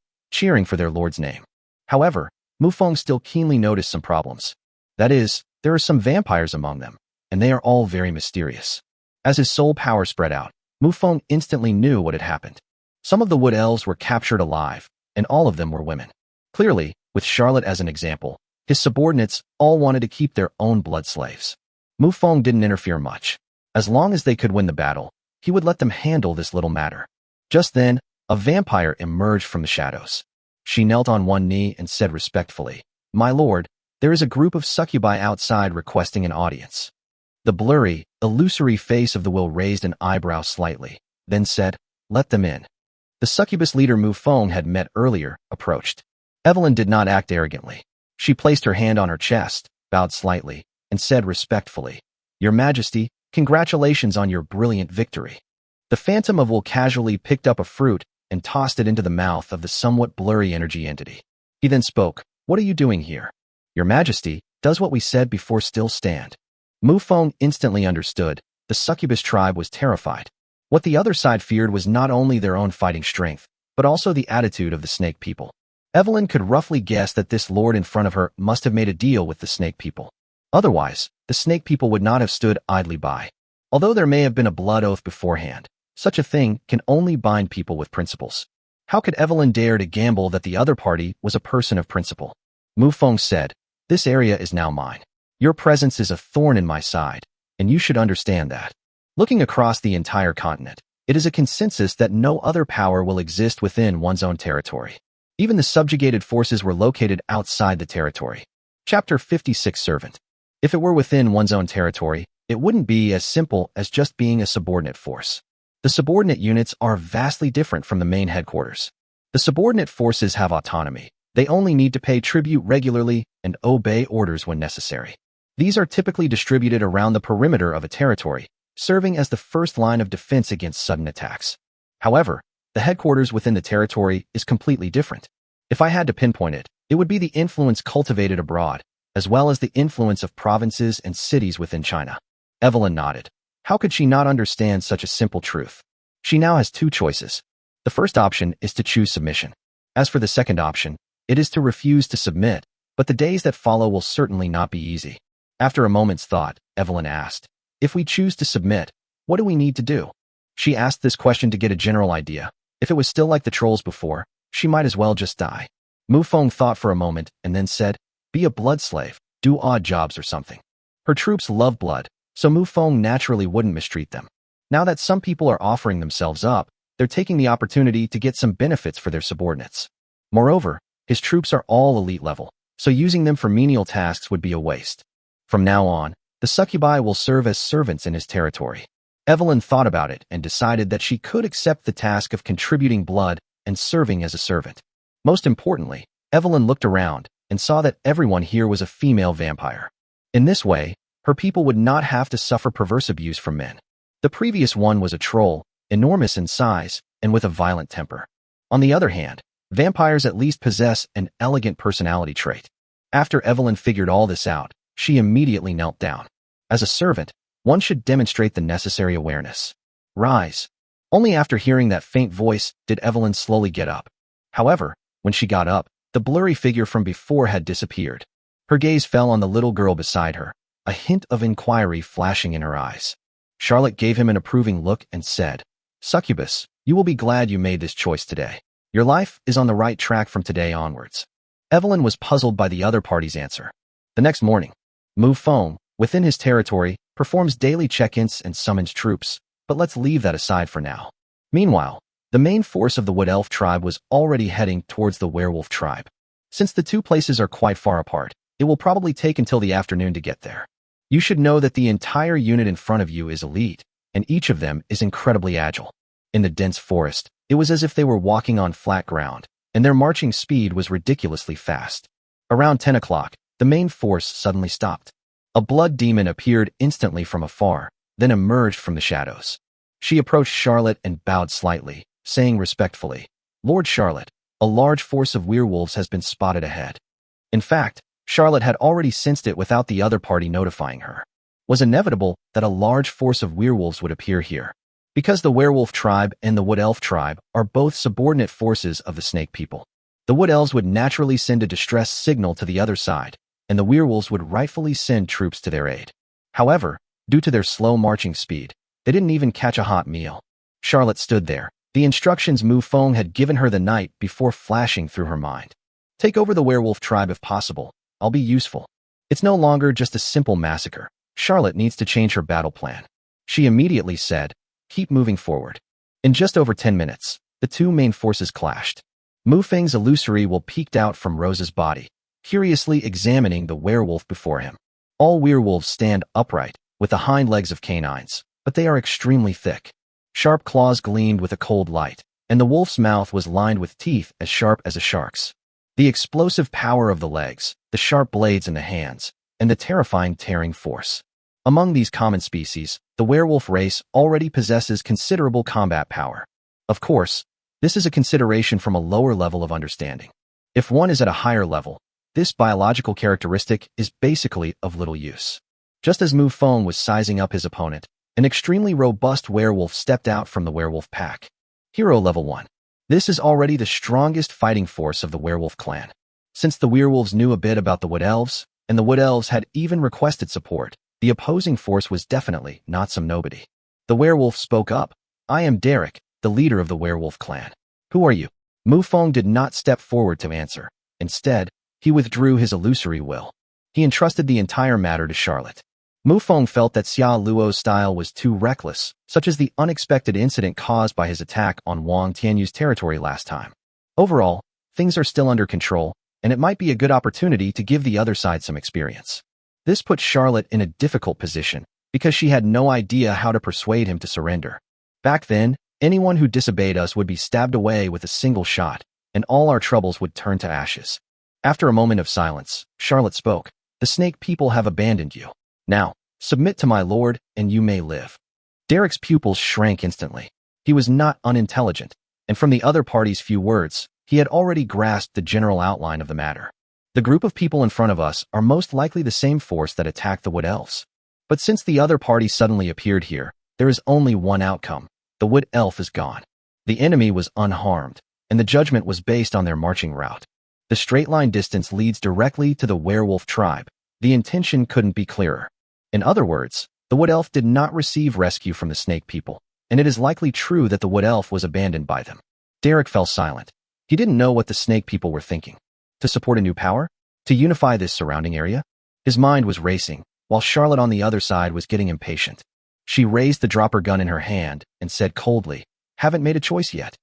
for their lord's name. However, Mufong still keenly noticed some problems. That is, there are some vampires among them, and they are all very mysterious. As his soul power spread out, Mufong instantly knew what had happened. Some of the Wood Elves were captured alive, and all of them were women. Clearly, with Charlotte as an example, his subordinates all wanted to keep their own blood slaves. Mufong didn't interfere much. As long as they could win the battle, he would let them handle this little matter. Just then, a vampire emerged from the shadows. She knelt on one knee and said respectfully, "My lord, there is a group of succubi outside requesting an audience." The blurry, illusory face of the Will raised an eyebrow slightly, then said, "Let them in." The succubus leader Mufong had met earlier approached. Evelyn did not act arrogantly. She placed her hand on her chest, bowed slightly, and said respectfully, "Your Majesty, congratulations on your brilliant victory." The Phantom of Will casually picked up a fruit and tossed it into the mouth of the somewhat blurry energy entity. He then spoke, "What are you doing here?" "Your Majesty, does what we said before still stand?" Mufong instantly understood. The succubus tribe was terrified. What the other side feared was not only their own fighting strength, but also the attitude of the Snake People. Evelyn could roughly guess that this lord in front of her must have made a deal with the Snake People. Otherwise, the Snake People would not have stood idly by. Although there may have been a blood oath beforehand, such a thing can only bind people with principles. How could Evelyn dare to gamble that the other party was a person of principle? Mufong said, "This area is now mine. Your presence is a thorn in my side, and you should understand that." Looking across the entire continent, it is a consensus that no other power will exist within one's own territory. Even the subjugated forces were located outside the territory. Chapter 56 Servant. If it were within one's own territory, it wouldn't be as simple as just being a subordinate force. The subordinate units are vastly different from the main headquarters. The subordinate forces have autonomy. They only need to pay tribute regularly and obey orders when necessary. These are typically distributed around the perimeter of a territory, serving as the first line of defense against sudden attacks. However, the headquarters within the territory is completely different. If I had to pinpoint it, it would be the influence cultivated abroad, as well as the influence of provinces and cities within China. Evelyn nodded. How could she not understand such a simple truth? She now has two choices. The first option is to choose submission. As for the second option, it is to refuse to submit, but the days that follow will certainly not be easy. After a moment's thought, Evelyn asked, if we choose to submit, what do we need to do? She asked this question to get a general idea. If it was still like the trolls before, she might as well just die. Mufong thought for a moment and then said, be a blood slave, do odd jobs or something. Her troops love blood, so Mufong naturally wouldn't mistreat them. Now that some people are offering themselves up, they're taking the opportunity to get some benefits for their subordinates. Moreover, his troops are all elite level, so using them for menial tasks would be a waste. From now on, the succubi will serve as servants in his territory. Evelyn thought about it and decided that she could accept the task of contributing blood and serving as a servant. Most importantly, Evelyn looked around and saw that everyone here was a female vampire. In this way, her people would not have to suffer perverse abuse from men. The previous one was a troll, enormous in size, and with a violent temper. On the other hand, vampires at least possess an elegant personality trait. After Evelyn figured all this out, she immediately knelt down. As a servant, one should demonstrate the necessary awareness. Rise. Only after hearing that faint voice did Evelyn slowly get up. However, when she got up, the blurry figure from before had disappeared. Her gaze fell on the little girl beside her, a hint of inquiry flashing in her eyes. Charlotte gave him an approving look and said, Succubus, you will be glad you made this choice today. Your life is on the right track from today onwards. Evelyn was puzzled by the other party's answer. The next morning, Mufong, within his territory, performs daily check-ins and summons troops, but let's leave that aside for now. Meanwhile, the main force of the Wood Elf tribe was already heading towards the Werewolf tribe. Since the two places are quite far apart, it will probably take until the afternoon to get there. You should know that the entire unit in front of you is elite, and each of them is incredibly agile. In the dense forest, it was as if they were walking on flat ground, and their marching speed was ridiculously fast. Around 10 o'clock, the main force suddenly stopped. A blood demon appeared instantly from afar, then emerged from the shadows. She approached Charlotte and bowed slightly, saying respectfully, Lord Charlotte, a large force of werewolves has been spotted ahead. In fact, Charlotte had already sensed it without the other party notifying her. It was inevitable that a large force of werewolves would appear here. Because the Werewolf tribe and the Wood Elf tribe are both subordinate forces of the Snake people, the Wood Elves would naturally send a distress signal to the other side, and the werewolves would rightfully send troops to their aid. However, due to their slow marching speed, they didn't even catch a hot meal. Charlotte stood there, the instructions Mufong had given her the night before flashing through her mind. Take over the Werewolf tribe if possible. I'll be useful. It's no longer just a simple massacre. Charlotte needs to change her battle plan. She immediately said, keep moving forward. In just over 10 minutes, the two main forces clashed. Mufeng's illusory will peeked out from Rose's body, curiously examining the werewolf before him. All werewolves stand upright, with the hind legs of canines, but they are extremely thick. Sharp claws gleamed with a cold light, and the wolf's mouth was lined with teeth as sharp as a shark's. The explosive power of the legs, the sharp blades in the hands, and the terrifying tearing force. Among these common species, the werewolf race already possesses considerable combat power. Of course, this is a consideration from a lower level of understanding. If one is at a higher level, this biological characteristic is basically of little use. Just as Mufong was sizing up his opponent, an extremely robust werewolf stepped out from the werewolf pack. Hero level 1. This is already the strongest fighting force of the werewolf clan. Since the werewolves knew a bit about the Wood Elves, and the Wood Elves had even requested support, the opposing force was definitely not some nobody. The werewolf spoke up. I am Derek, the leader of the werewolf clan. Who are you? Mufong did not step forward to answer. Instead, he withdrew his illusory will. He entrusted the entire matter to Charlotte. Mufong felt that Xia Luo's style was too reckless, such as the unexpected incident caused by his attack on Wang Tianyu's territory last time. Overall, things are still under control, and it might be a good opportunity to give the other side some experience. This put Charlotte in a difficult position, because she had no idea how to persuade him to surrender. Back then, anyone who disobeyed us would be stabbed away with a single shot, and all our troubles would turn to ashes. After a moment of silence, Charlotte spoke. The Snake people have abandoned you. Now, submit to my lord, and you may live. Derek's pupils shrank instantly. He was not unintelligent, and from the other party's few words, he had already grasped the general outline of the matter. The group of people in front of us are most likely the same force that attacked the Wood Elves. But since the other party suddenly appeared here, there is only one outcome. The Wood Elf is gone. The enemy was unharmed, and the judgment was based on their marching route. The straight-line distance leads directly to the werewolf tribe. The intention couldn't be clearer. In other words, the Wood Elf did not receive rescue from the Snake people, and it is likely true that the Wood Elf was abandoned by them. Derek fell silent. He didn't know what the Snake people were thinking. To support a new power? To unify this surrounding area? His mind was racing, while Charlotte on the other side was getting impatient. She raised the dropper gun in her hand and said coldly, "Haven't made a choice yet."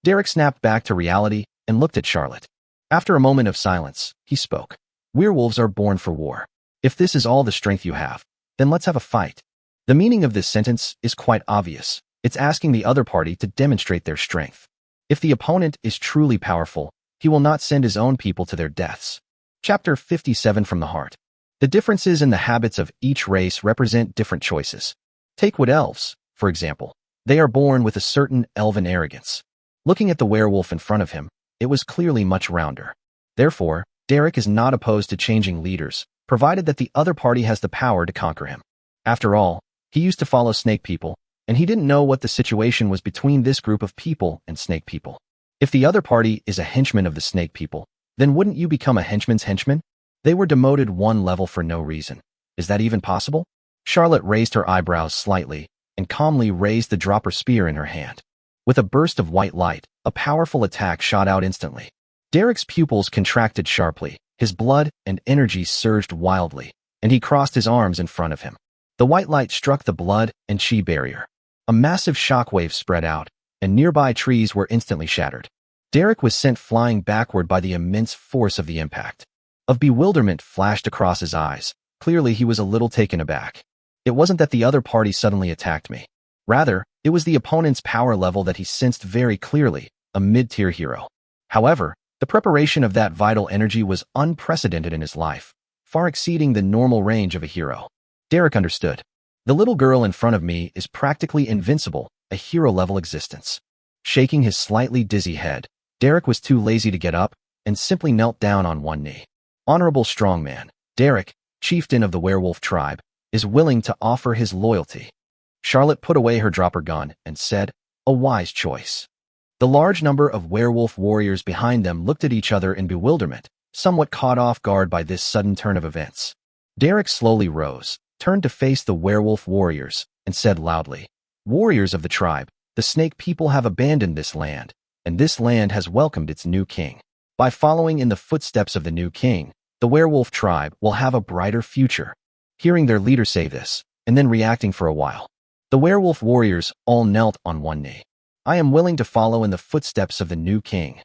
Derek snapped back to reality and looked at Charlotte. After a moment of silence, he spoke. "Werewolves are born for war. If this is all the strength you have, then let's have a fight." The meaning of this sentence is quite obvious. It's asking the other party to demonstrate their strength. If the opponent is truly powerful, he will not send his own people to their deaths. Chapter 57 from the Heart. The differences in the habits of each race represent different choices. Take Wood Elves, for example. They are born with a certain elven arrogance. Looking at the werewolf in front of him, it was clearly much rounder. Therefore, Derek is not opposed to changing leaders, provided that the other party has the power to conquer him. After all, he used to follow Snake people, and he didn't know what the situation was between this group of people and Snake people. If the other party is a henchman of the Snake people, then wouldn't you become a henchman's henchman? They were demoted one level for no reason. Is that even possible? Charlotte raised her eyebrows slightly and calmly raised the dropper spear in her hand. With a burst of white light, a powerful attack shot out instantly. Derek's pupils contracted sharply, his blood and energy surged wildly, and he crossed his arms in front of him. The white light struck the blood and chi barrier. A massive shockwave spread out, and nearby trees were instantly shattered. Derek was sent flying backward by the immense force of the impact. Of bewilderment flashed across his eyes. Clearly he was a little taken aback. It wasn't that the other party suddenly attacked me. Rather, it was the opponent's power level that he sensed very clearly, a mid-tier hero. However, the preparation of that vital energy was unprecedented in his life, far exceeding the normal range of a hero. Derek understood. The little girl in front of me is practically invincible, a hero-level existence. Shaking his slightly dizzy head, Derek was too lazy to get up and simply knelt down on one knee. Honorable strongman, Derek, chieftain of the werewolf tribe, is willing to offer his loyalty. Charlotte put away her dropper gun and said, "A wise choice." The large number of werewolf warriors behind them looked at each other in bewilderment, somewhat caught off guard by this sudden turn of events. Derek slowly rose, turned to face the werewolf warriors, and said loudly, "Warriors of the tribe, the Snake people have abandoned this land, and this land has welcomed its new king. By following in the footsteps of the new king, the werewolf tribe will have a brighter future." Hearing their leader say this, and then reacting for a while, the werewolf warriors all knelt on one knee. "I am willing to follow in the footsteps of the new king."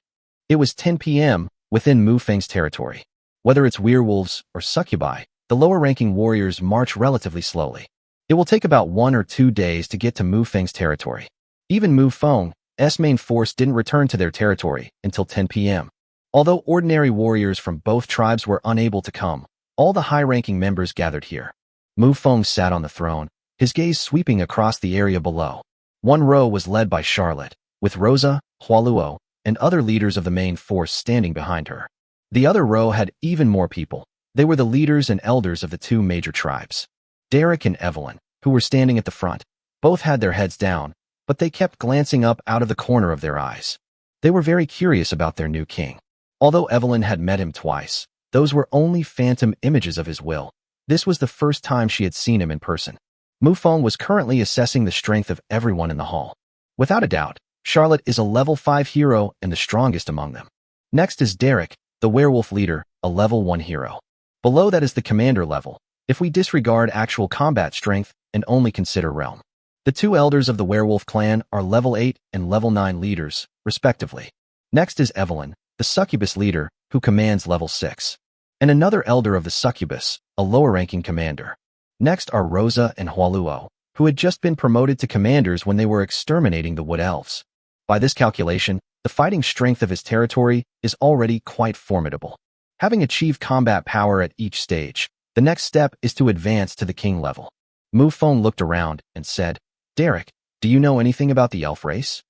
It was 10 p.m. within Mufong's territory. Whether it's werewolves or succubi, the lower-ranking warriors march relatively slowly. It will take about 1 or 2 days to get to Mufong's territory. Even Mufong's main force didn't return to their territory until 10 p.m. Although ordinary warriors from both tribes were unable to come, all the high-ranking members gathered here. Mufong sat on the throne, his gaze sweeping across the area below. One row was led by Charlotte, with Rosa, Hualuo, and other leaders of the main force standing behind her. The other row had even more people. They were the leaders and elders of the two major tribes. Derek and Evelyn, who were standing at the front, both had their heads down, but they kept glancing up out of the corner of their eyes. They were very curious about their new king. Although Evelyn had met him twice, those were only phantom images of his will. This was the first time she had seen him in person. Mufong was currently assessing the strength of everyone in the hall. Without a doubt, Charlotte is a level 5 hero and the strongest among them. Next is Derek, the werewolf leader, a level 1 hero. Below that is the commander level, if we disregard actual combat strength and only consider realm. The two elders of the werewolf clan are level 8 and level 9 leaders, respectively. Next is Evelyn, the succubus leader, who commands level 6. And another elder of the succubus, a lower-ranking commander. Next are Rosa and Hualuo, who had just been promoted to commanders when they were exterminating the Wood Elves. By this calculation, the fighting strength of his territory is already quite formidable. Having achieved combat power at each stage, the next step is to advance to the king level. Mufong looked around and said, "Derek, Do you know anything about the elf race?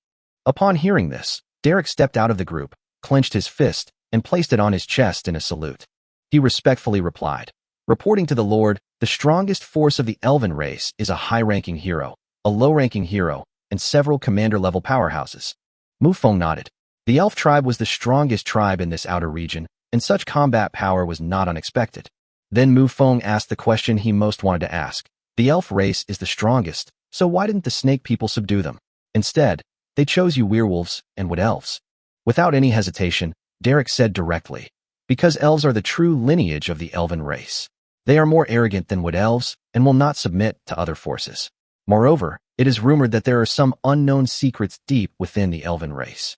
Upon hearing this, Derek stepped out of the group, clenched his fist, and placed it on his chest in a salute. He respectfully replied, reporting to the Lord, the strongest force of the elven race is a high-ranking hero, a low-ranking hero, and several commander-level powerhouses. Mufong nodded. The elf tribe was the strongest tribe in this outer region, and such combat power was not unexpected. Then Mufong asked the question he most wanted to ask. The elf race is the strongest, so why didn't the snake people subdue them? Instead, they chose you werewolves and wood elves. Without any hesitation, Derek said directly, because elves are the true lineage of the elven race. They are more arrogant than wood elves and will not submit to other forces. Moreover, it is rumored that there are some unknown secrets deep within the elven race.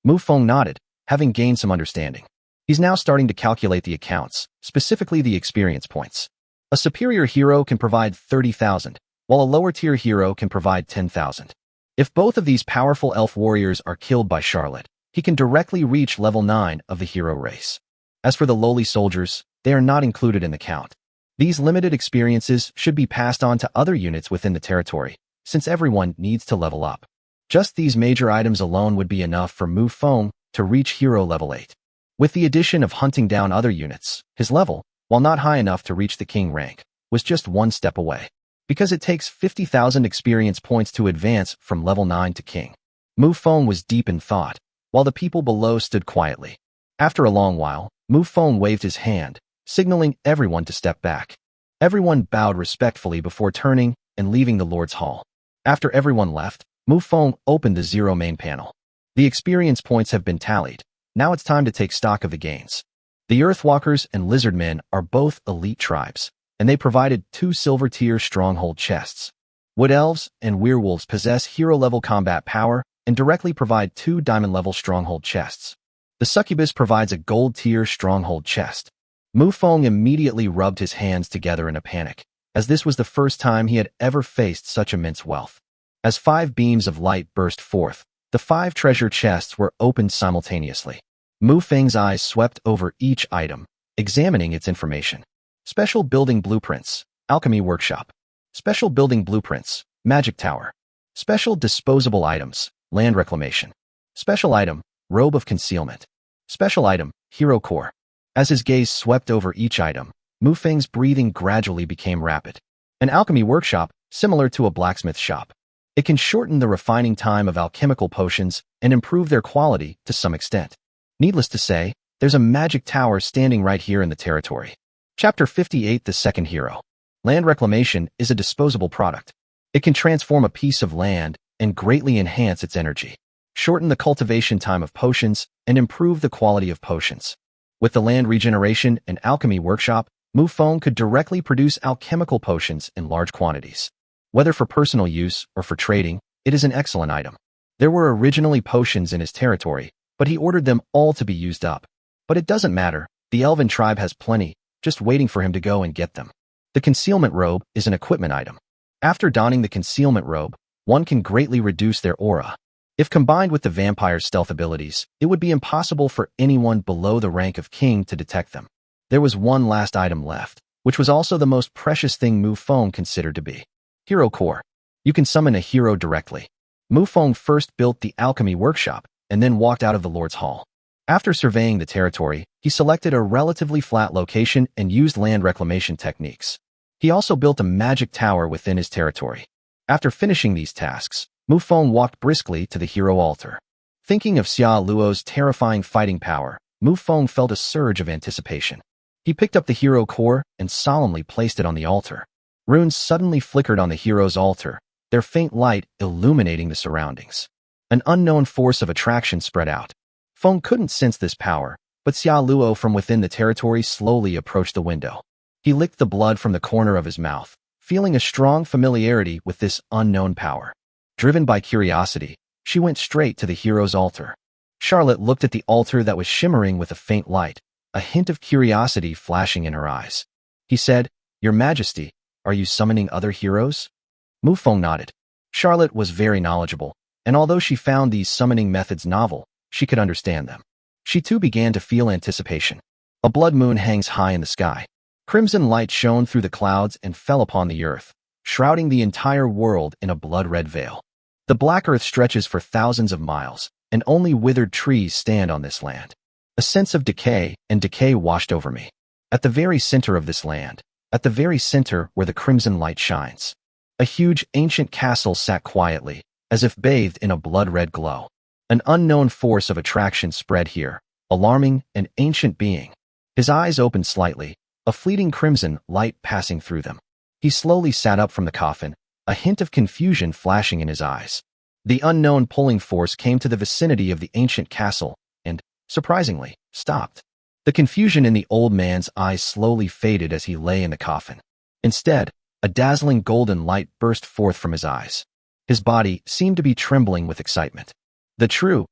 Mufong nodded, having gained some understanding. He's now starting to calculate the accounts, specifically the experience points. A superior hero can provide 30,000, while a lower-tier hero can provide 10,000. If both of these powerful elf warriors are killed by Charlotte, he can directly reach level 9 of the hero race. As for the lowly soldiers, they are not included in the count. These limited experiences should be passed on to other units within the territory, since everyone needs to level up. Just these major items alone would be enough for Mufong to reach hero level 8. With the addition of hunting down other units, his level, while not high enough to reach the king rank, was just one step away. Because it takes 50,000 experience points to advance from level 9 to king. Mufong was deep in thought, while the people below stood quietly. After a long while, Mufong waved his hand, signaling everyone to step back. Everyone bowed respectfully before turning and leaving the Lord's Hall. After everyone left, Mufong opened the zero main panel. The experience points have been tallied. Now it's time to take stock of the gains. The Earthwalkers and Lizardmen are both elite tribes, and they provided 2 silver-tier stronghold chests. Wood Elves and Werewolves possess hero-level combat power and directly provide 2 diamond-level stronghold chests. The Succubus provides a gold-tier stronghold chest. Mufong immediately rubbed his hands together in a panic, as this was the first time he had ever faced such immense wealth. As 5 beams of light burst forth, the 5 treasure chests were opened simultaneously. Mufong's eyes swept over each item, examining its information. Special building blueprints, alchemy workshop. Special building blueprints, magic tower. Special disposable items, land reclamation. Special item, robe of concealment. Special item, hero core. As his gaze swept over each item, Mufong's breathing gradually became rapid. An alchemy workshop, similar to a blacksmith shop. It can shorten the refining time of alchemical potions and improve their quality to some extent. Needless to say, there's a magic tower standing right here in the territory. Chapter 58 The Second Hero. Land reclamation is a disposable product. It can transform a piece of land and greatly enhance its energy, shorten the cultivation time of potions, and improve the quality of potions. With the land regeneration and alchemy workshop, Mufong could directly produce alchemical potions in large quantities. Whether for personal use or for trading, it is an excellent item. There were originally potions in his territory, but he ordered them all to be used up. But it doesn't matter, the elven tribe has plenty, just waiting for him to go and get them. The concealment robe is an equipment item. After donning the concealment robe, one can greatly reduce their aura. If combined with the vampire's stealth abilities, it would be impossible for anyone below the rank of king to detect them. There was one last item left, which was also the most precious thing Mufong considered to be. Hero core. You can summon a hero directly. Mufong first built the alchemy workshop, and then walked out of the Lord's Hall. After surveying the territory, he selected a relatively flat location and used land reclamation techniques. He also built a magic tower within his territory. After finishing these tasks, Mufong walked briskly to the hero altar. Thinking of Xia Luo's terrifying fighting power, Mufong felt a surge of anticipation. He picked up the hero core and solemnly placed it on the altar. Runes suddenly flickered on the hero's altar, their faint light illuminating the surroundings. An unknown force of attraction spread out. Feng couldn't sense this power, but Xia Luo from within the territory slowly approached the window. He licked the blood from the corner of his mouth, feeling a strong familiarity with this unknown power. Driven by curiosity, she went straight to the hero's altar. Charlotte looked at the altar that was shimmering with a faint light, a hint of curiosity flashing in her eyes. He said, "Your Majesty, are you summoning other heroes?" Mufong nodded. Charlotte was very knowledgeable, and although she found these summoning methods novel, she could understand them. She too began to feel anticipation. A blood moon hangs high in the sky. Crimson light shone through the clouds and fell upon the earth, shrouding the entire world in a blood-red veil. The black earth stretches for thousands of miles, and only withered trees stand on this land. A sense of decay washed over me. At the very center of this land, at the very center where the crimson light shines, a huge ancient castle sat quietly, as if bathed in a blood-red glow. An unknown force of attraction spread here, alarming an ancient being. His eyes opened slightly, a fleeting crimson light passing through them. He slowly sat up from the coffin, a hint of confusion flashing in his eyes. The unknown pulling force came to the vicinity of the ancient castle and, surprisingly, stopped. The confusion in the old man's eyes slowly faded as he lay in the coffin. Instead, a dazzling golden light burst forth from his eyes. His body seemed to be trembling with excitement. The true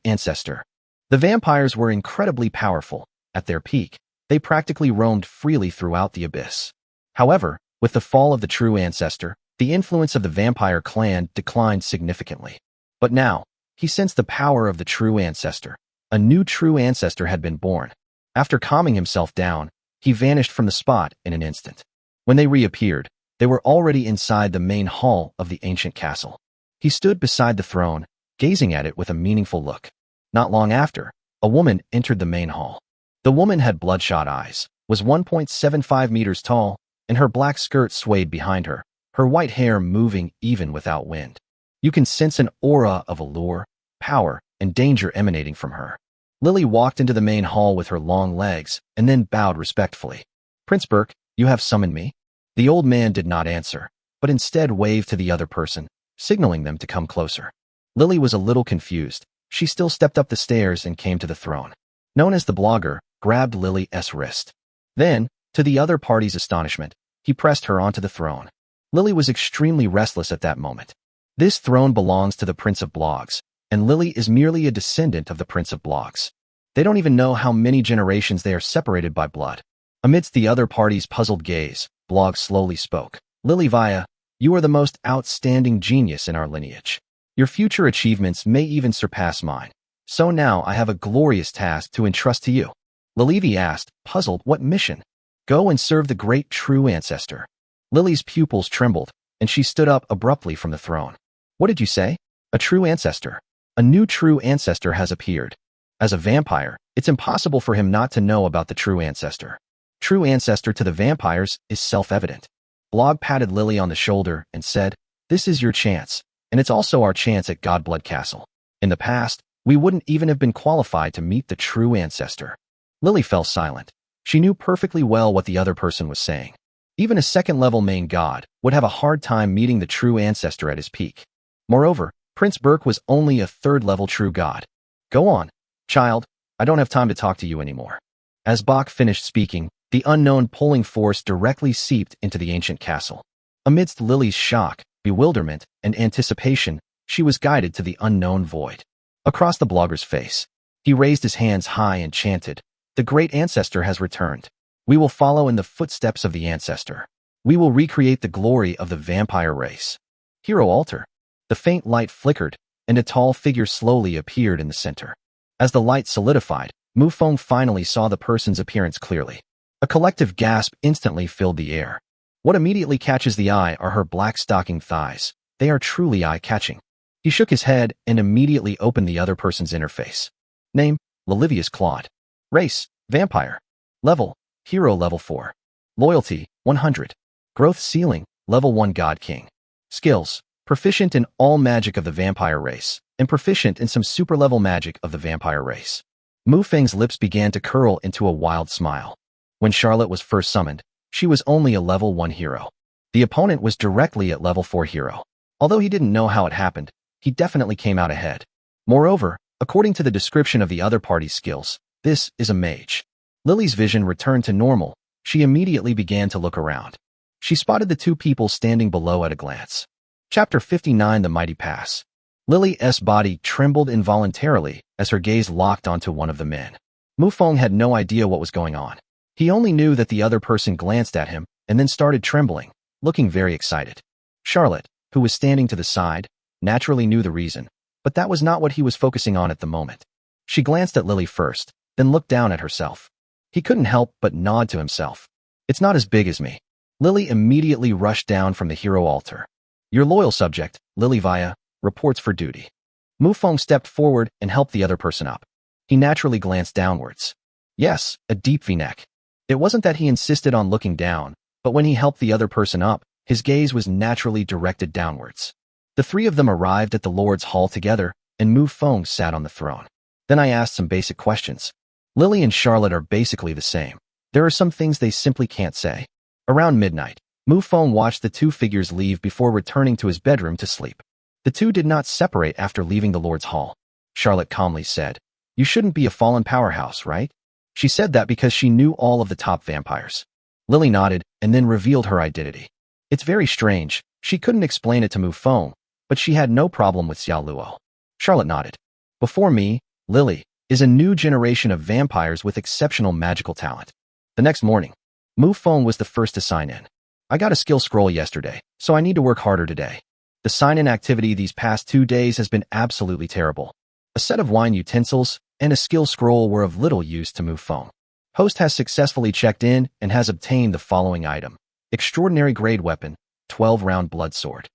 ancestor. The vampires were incredibly powerful. At their peak, they practically roamed freely throughout the abyss. However, with the fall of the true ancestor, the influence of the vampire clan declined significantly. But now, he sensed the power of the true ancestor. A new true ancestor had been born. After calming himself down, he vanished from the spot in an instant. When they reappeared, they were already inside the main hall of the ancient castle. He stood beside the throne, gazing at it with a meaningful look. Not long after, a woman entered the main hall. The woman had bloodshot eyes, was 1.75 meters tall, and her black skirt swayed behind her, her white hair moving even without wind. You can sense an aura of allure, power, and danger emanating from her. Lily walked into the main hall with her long legs and then bowed respectfully. "Prince Burke, you have summoned me?" The old man did not answer, but instead waved to the other person, signaling them to come closer. Lily was a little confused. She still stepped up the stairs and came to the throne. Known as the blogger, grabbed Lily's wrist. Then, to the other party's astonishment, he pressed her onto the throne. Lily was extremely restless at that moment. This throne belongs to the Prince of Blogs, and Lily is merely a descendant of the Prince of Blogs. They don't even know how many generations they are separated by blood. Amidst the other party's puzzled gaze, Blog slowly spoke. "Lily Vaya, you are the most outstanding genius in our lineage. Your future achievements may even surpass mine. So now I have a glorious task to entrust to you." Lily asked, puzzled, "What mission?" "Go and serve the great true ancestor." Lily's pupils trembled, and she stood up abruptly from the throne. "What did you say? A true ancestor?" "A new true ancestor has appeared. As a vampire, it's impossible for him not to know about the true ancestor. True ancestor to the vampires is self-evident." Blog patted Lily on the shoulder and said, "This is your chance, and it's also our chance at Godblood Castle. In the past, we wouldn't even have been qualified to meet the true ancestor." Lily fell silent. She knew perfectly well what the other person was saying. Even a second-level main god would have a hard time meeting the true ancestor at his peak. Moreover, Prince Burke was only a third-level true god. "Go on, child. I don't have time to talk to you anymore." As Bach finished speaking, the unknown pulling force directly seeped into the ancient castle. Amidst Lily's shock, bewilderment, and anticipation, she was guided to the unknown void. Across the blogger's face, he raised his hands high and chanted, "The great ancestor has returned. We will follow in the footsteps of the ancestor. We will recreate the glory of the vampire race." Hero altar. The faint light flickered, and a tall figure slowly appeared in the center. As the light solidified, Mufong finally saw the person's appearance clearly. A collective gasp instantly filled the air. What immediately catches the eye are her black stocking thighs. They are truly eye-catching. He shook his head and immediately opened the other person's interface. Name, Lilivius Claude. Race, vampire. Level, hero level 4. Loyalty, 100. Growth ceiling, level 1 God King. Skills, proficient in all magic of the vampire race, and proficient in some super-level magic of the vampire race. Mufeng's lips began to curl into a wild smile. When Charlotte was first summoned, she was only a level 1 hero. The opponent was directly at level 4 hero. Although he didn't know how it happened, he definitely came out ahead. Moreover, according to the description of the other party's skills, this is a mage. Lily's vision returned to normal. She immediately began to look around. She spotted the two people standing below at a glance. Chapter 59, The Mighty Pass. Lily's body trembled involuntarily as her gaze locked onto one of the men. Mufong had no idea what was going on. He only knew that the other person glanced at him and then started trembling, looking very excited. Charlotte, who was standing to the side, naturally knew the reason, but that was not what he was focusing on at the moment. She glanced at Lily first, then looked down at herself. He couldn't help but nod to himself. "It's not as big as me." Lily immediately rushed down from the hero altar. "Your loyal subject, Lily Vaya, reports for duty. Mufong stepped forward and helped the other person up. He naturally glanced downwards. Yes, a deep V-neck. It wasn't that he insisted on looking down, but when he helped the other person up, his gaze was naturally directed downwards. The three of them arrived at the Lord's Hall together, and Mufong sat on the throne. Then I asked some basic questions. Lily and Charlotte are basically the same. There are some things they simply can't say. Around midnight, Mufong watched the two figures leave before returning to his bedroom to sleep. The two did not separate after leaving the Lord's Hall. Charlotte calmly said, "You shouldn't be a fallen powerhouse, right?" She said that because she knew all of the top vampires. Lily nodded and then revealed her identity. It's very strange. She couldn't explain it to Mufong, but she had no problem with Xiao Luo. Charlotte nodded. Before me, Lily, is a new generation of vampires with exceptional magical talent. The next morning, Mufong was the first to sign in. I got a skill scroll yesterday, so I need to work harder today. The sign-in activity these past 2 days has been absolutely terrible. A set of wine utensils and a skill scroll were of little use to Mufong. Host has successfully checked in and has obtained the following item. Extraordinary grade weapon, 12-round blood sword.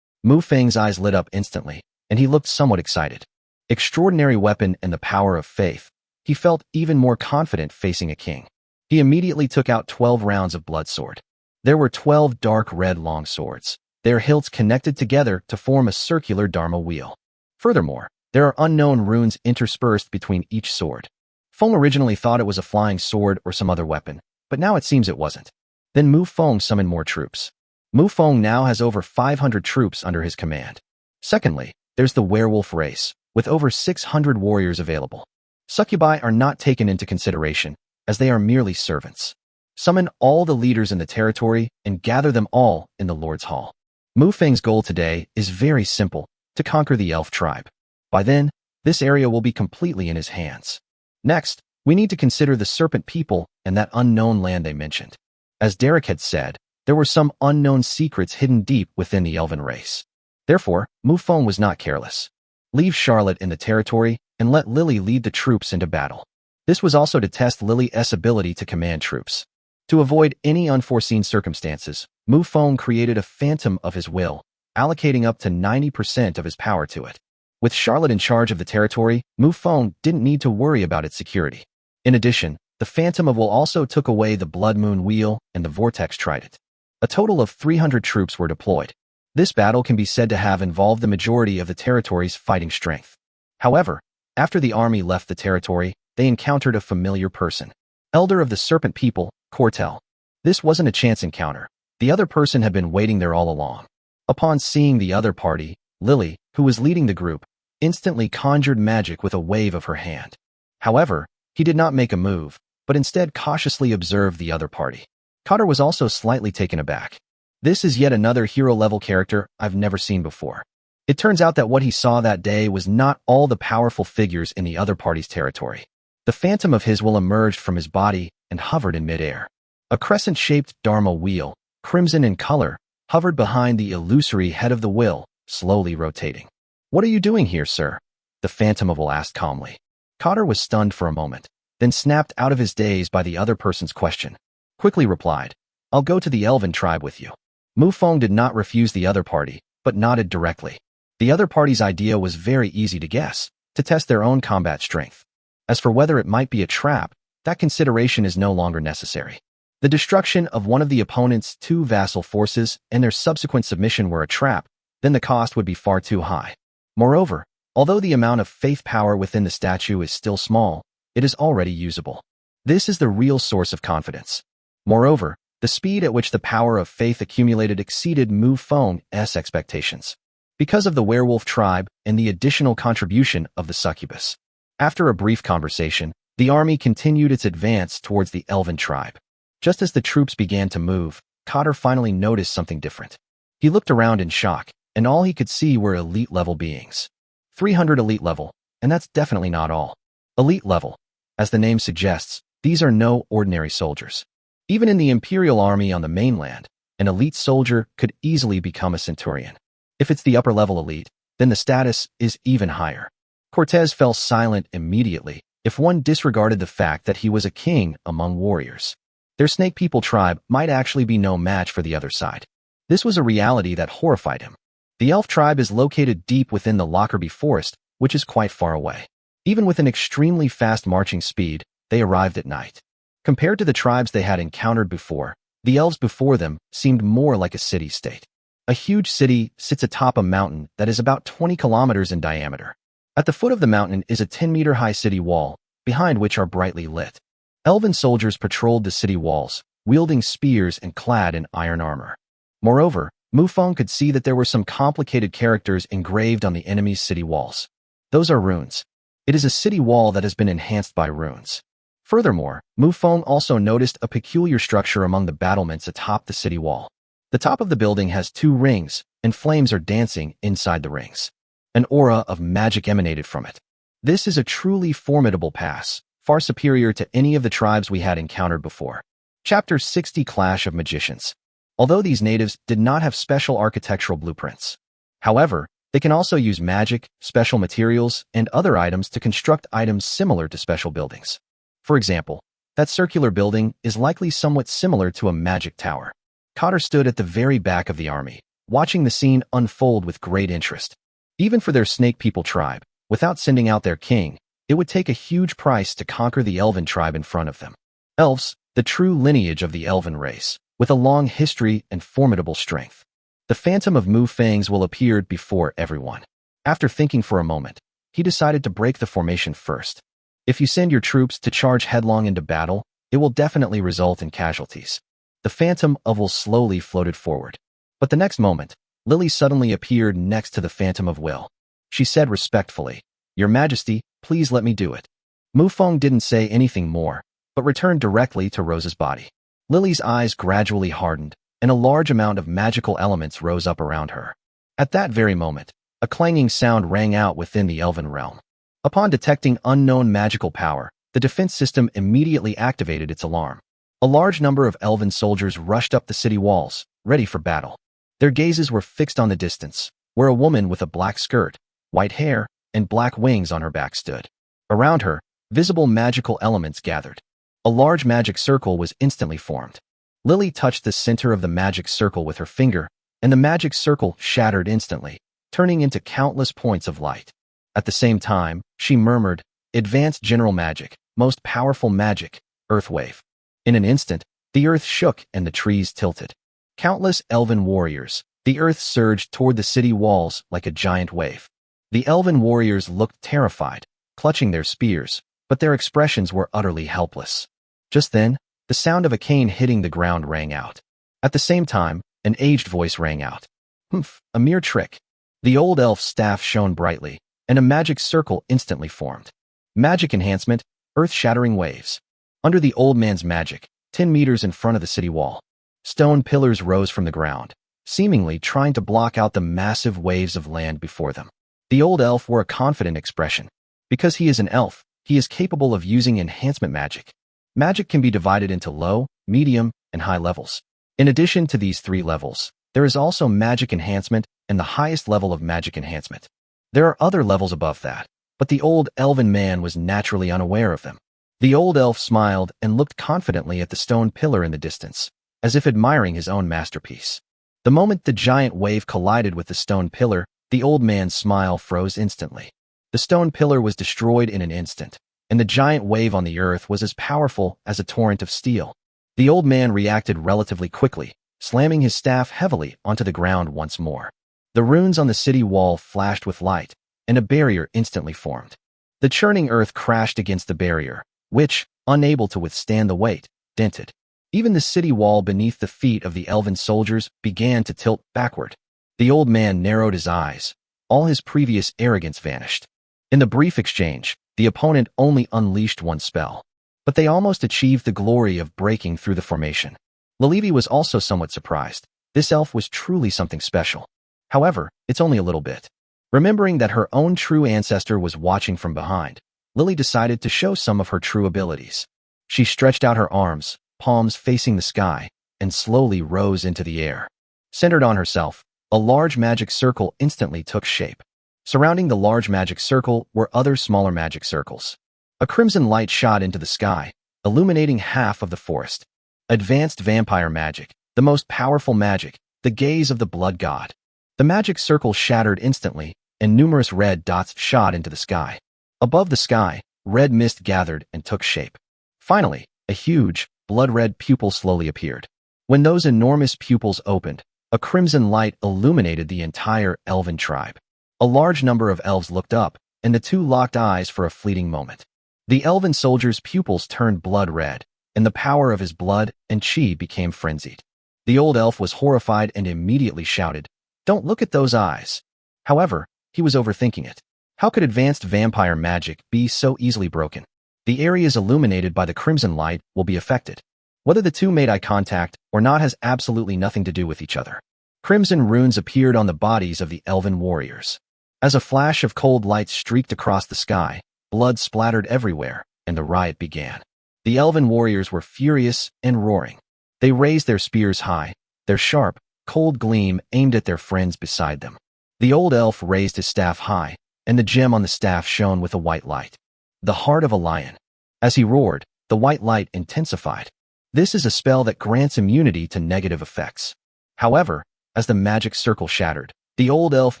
Mufong's eyes lit up instantly, and he looked somewhat excited. Extraordinary weapon and the power of faith. He felt even more confident facing a king. He immediately took out 12 rounds of blood sword. There were 12 dark red long swords, their hilts connected together to form a circular dharma wheel. Furthermore, there are unknown runes interspersed between each sword. Feng originally thought it was a flying sword or some other weapon, but now it seems it wasn't. Then Mufong summoned more troops. Mufong now has over 500 troops under his command. Secondly, there's the werewolf race, with over 600 warriors available. Succubi are not taken into consideration, as they are merely servants. Summon all the leaders in the territory and gather them all in the Lord's Hall. Mufong's goal today is very simple, to conquer the elf tribe. By then, this area will be completely in his hands. Next, we need to consider the serpent people and that unknown land they mentioned. As Derek had said, there were some unknown secrets hidden deep within the elven race. Therefore, Mufong was not careless. Leave Charlotte in the territory and let Lily lead the troops into battle. This was also to test Lily's ability to command troops. To avoid any unforeseen circumstances, Mufong created a phantom of his will, allocating up to 90% of his power to it. With Charlotte in charge of the territory, Mufong didn't need to worry about its security. In addition, the Phantom of Will also took away the Blood Moon Wheel and the Vortex Trident. A total of 300 troops were deployed. This battle can be said to have involved the majority of the territory's fighting strength. However, after the army left the territory, they encountered a familiar person. Elder of the Serpent People, Cortel. This wasn't a chance encounter. The other person had been waiting there all along. Upon seeing the other party, Lily, who was leading the group, instantly conjured magic with a wave of her hand. However, he did not make a move, but instead cautiously observed the other party. Cotter was also slightly taken aback. This is yet another hero-level character I've never seen before. It turns out that what he saw that day was not all the powerful figures in the other party's territory. The phantom of his will emerged from his body and hovered in midair. A crescent-shaped Dharma wheel, crimson in color, hovered behind the illusory head of the will, slowly rotating. "What are you doing here, sir?" the Phantom of Will asked calmly. Cotter was stunned for a moment, then snapped out of his daze by the other person's question. Quickly replied, "I'll go to the Elven tribe with you." Mufong did not refuse the other party, but nodded directly. The other party's idea was very easy to guess, to test their own combat strength. As for whether it might be a trap, that consideration is no longer necessary. The destruction of one of the opponent's 2 vassal forces and their subsequent submission were a trap, then the cost would be far too high. Moreover, although the amount of faith power within the statue is still small, it is already usable. This is the real source of confidence. Moreover, the speed at which the power of faith accumulated exceeded Mufong's expectations, because of the werewolf tribe and the additional contribution of the succubus. After a brief conversation, the army continued its advance towards the Elven tribe. Just as the troops began to move, Cotter finally noticed something different. He looked around in shock, and all he could see were elite-level beings. 300 elite level, and that's definitely not all. Elite level. As the name suggests, these are no ordinary soldiers. Even in the Imperial Army on the mainland, an elite soldier could easily become a centurion. If it's the upper-level elite, then the status is even higher. Cortez fell silent immediately, if one disregarded the fact that he was a king among warriors. Their Snake People tribe might actually be no match for the other side. This was a reality that horrified him. The elf tribe is located deep within the Lockerbie Forest, which is quite far away. Even with an extremely fast marching speed, they arrived at night. Compared to the tribes they had encountered before, the elves before them seemed more like a city-state. A huge city sits atop a mountain that is about 20 kilometers in diameter. At the foot of the mountain is a 10-meter-high city wall, behind which are brightly lit. Elven soldiers patrolled the city walls, wielding spears and clad in iron armor. Moreover, Mufong could see that there were some complicated characters engraved on the enemy's city walls. Those are runes. It is a city wall that has been enhanced by runes. Furthermore, Mufong also noticed a peculiar structure among the battlements atop the city wall. The top of the building has 2 rings, and flames are dancing inside the rings. An aura of magic emanated from it. This is a truly formidable pass, far superior to any of the tribes we had encountered before. Chapter 60 Clash of Magicians. Although these natives did not have special architectural blueprints. However, they can also use magic, special materials, and other items to construct items similar to special buildings. For example, that circular building is likely somewhat similar to a magic tower. Cotter stood at the very back of the army, watching the scene unfold with great interest. Even for their snake people tribe, without sending out their king, it would take a huge price to conquer the elven tribe in front of them. Elves, the true lineage of the elven race, with a long history and formidable strength. The phantom of Mufang's will appear before everyone. After thinking for a moment, he decided to break the formation first. If you send your troops to charge headlong into battle, it will definitely result in casualties. The phantom of will slowly floated forward. But the next moment, Lily suddenly appeared next to the phantom of will. She said respectfully, "Your Majesty, please let me do it." Mufong didn't say anything more, but returned directly to Rose's body. Lily's eyes gradually hardened, and a large amount of magical elements rose up around her. At that very moment, a clanging sound rang out within the elven realm. Upon detecting unknown magical power, the defense system immediately activated its alarm. A large number of elven soldiers rushed up the city walls, ready for battle. Their gazes were fixed on the distance, where a woman with a black skirt, white hair, and black wings on her back stood. Around her, visible magical elements gathered. A large magic circle was instantly formed. Lily touched the center of the magic circle with her finger, and the magic circle shattered instantly, turning into countless points of light. At the same time, she murmured, "Advanced general magic, most powerful magic, earth wave." In an instant, the earth shook and the trees tilted. Countless elven warriors, the earth surged toward the city walls like a giant wave. The elven warriors looked terrified, clutching their spears, but their expressions were utterly helpless. Just then, the sound of a cane hitting the ground rang out. At the same time, an aged voice rang out. "Humph, a mere trick." The old elf's staff shone brightly, and a magic circle instantly formed. Magic enhancement, earth-shattering waves. Under the old man's magic, 10 meters in front of the city wall, stone pillars rose from the ground, seemingly trying to block out the massive waves of land before them. The old elf wore a confident expression. Because he is an elf, he is capable of using enhancement magic. Magic can be divided into low, medium, and high levels. In addition to these 3 levels, there is also magic enhancement and the highest level of magic enhancement. There are other levels above that, but the old elven man was naturally unaware of them. The old elf smiled and looked confidently at the stone pillar in the distance, as if admiring his own masterpiece. The moment the giant wave collided with the stone pillar, the old man's smile froze instantly. The stone pillar was destroyed in an instant, and the giant wave on the earth was as powerful as a torrent of steel. The old man reacted relatively quickly, slamming his staff heavily onto the ground once more. The runes on the city wall flashed with light, and a barrier instantly formed. The churning earth crashed against the barrier, which, unable to withstand the weight, dented. Even the city wall beneath the feet of the elven soldiers began to tilt backward. The old man narrowed his eyes. All his previous arrogance vanished. In the brief exchange, the opponent only unleashed one spell, but they almost achieved the glory of breaking through the formation. Lily was also somewhat surprised. This elf was truly something special. However, it's only a little bit. Remembering that her own true ancestor was watching from behind, Lily decided to show some of her true abilities. She stretched out her arms, palms facing the sky, and slowly rose into the air. Centered on herself, a large magic circle instantly took shape. Surrounding the large magic circle were other smaller magic circles. A crimson light shot into the sky, illuminating half of the forest. Advanced vampire magic, the most powerful magic, the gaze of the blood god. The magic circle shattered instantly, and numerous red dots shot into the sky. Above the sky, red mist gathered and took shape. Finally, a huge, blood-red pupil slowly appeared. When those enormous pupils opened, a crimson light illuminated the entire elven tribe. A large number of elves looked up, and the two locked eyes for a fleeting moment. The elven soldier's pupils turned blood red, and the power of his blood and chi became frenzied. The old elf was horrified and immediately shouted, "Don't look at those eyes." However, he was overthinking it. How could advanced vampire magic be so easily broken? The areas illuminated by the crimson light will be affected. Whether the two made eye contact or not has absolutely nothing to do with each other. Crimson runes appeared on the bodies of the elven warriors. As a flash of cold light streaked across the sky, blood splattered everywhere, and the riot began. The elven warriors were furious and roaring. They raised their spears high, their sharp, cold gleam aimed at their friends beside them. The old elf raised his staff high, and the gem on the staff shone with a white light. The heart of a lion. As he roared, the white light intensified. This is a spell that grants immunity to negative effects. However, as the magic circle shattered, the old elf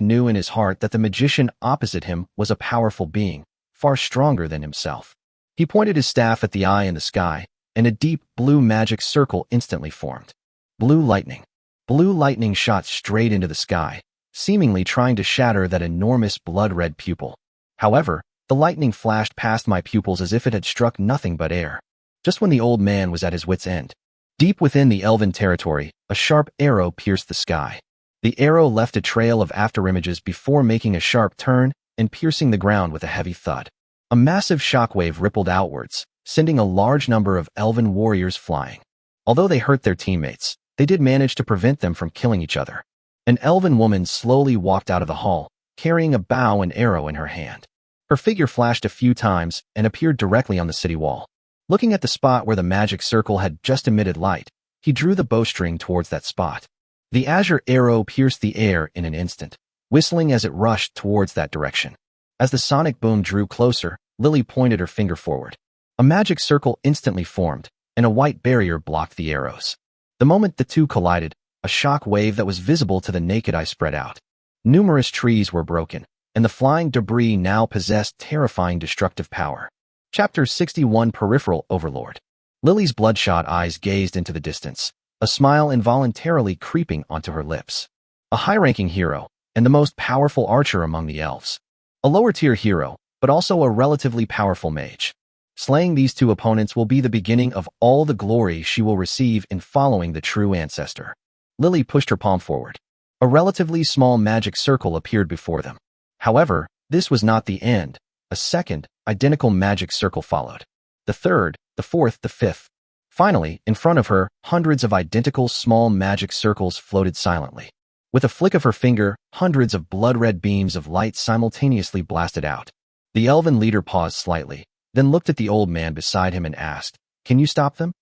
knew in his heart that the magician opposite him was a powerful being, far stronger than himself. He pointed his staff at the eye in the sky, and a deep blue magic circle instantly formed. Blue lightning. Blue lightning shot straight into the sky, seemingly trying to shatter that enormous blood-red pupil. However, the lightning flashed past my pupils as if it had struck nothing but air. Just when the old man was at his wit's end. Deep within the elven territory, a sharp arrow pierced the sky. The arrow left a trail of afterimages before making a sharp turn and piercing the ground with a heavy thud. A massive shockwave rippled outwards, sending a large number of elven warriors flying. Although they hurt their teammates, they did manage to prevent them from killing each other. An elven woman slowly walked out of the hall, carrying a bow and arrow in her hand. Her figure flashed a few times and appeared directly on the city wall. Looking at the spot where the magic circle had just emitted light, he drew the bowstring towards that spot. The azure arrow pierced the air in an instant, whistling as it rushed towards that direction. As the sonic boom drew closer, Lily pointed her finger forward. A magic circle instantly formed, and a white barrier blocked the arrows. The moment the two collided, a shock wave that was visible to the naked eye spread out. Numerous trees were broken, and the flying debris now possessed terrifying destructive power. Chapter 61 Peripheral Overlord. Lily's bloodshot eyes gazed into the distance, a smile involuntarily creeping onto her lips. A high-ranking hero, and the most powerful archer among the elves. A lower-tier hero, but also a relatively powerful mage. Slaying these two opponents will be the beginning of all the glory she will receive in following the true ancestor. Lily pushed her palm forward. A relatively small magic circle appeared before them. However, this was not the end. A second, identical magic circle followed. The third, the fourth, the fifth. Finally, in front of her, hundreds of identical small magic circles floated silently. With a flick of her finger, hundreds of blood-red beams of light simultaneously blasted out. The elven leader paused slightly, then looked at the old man beside him and asked, "Can you stop them?"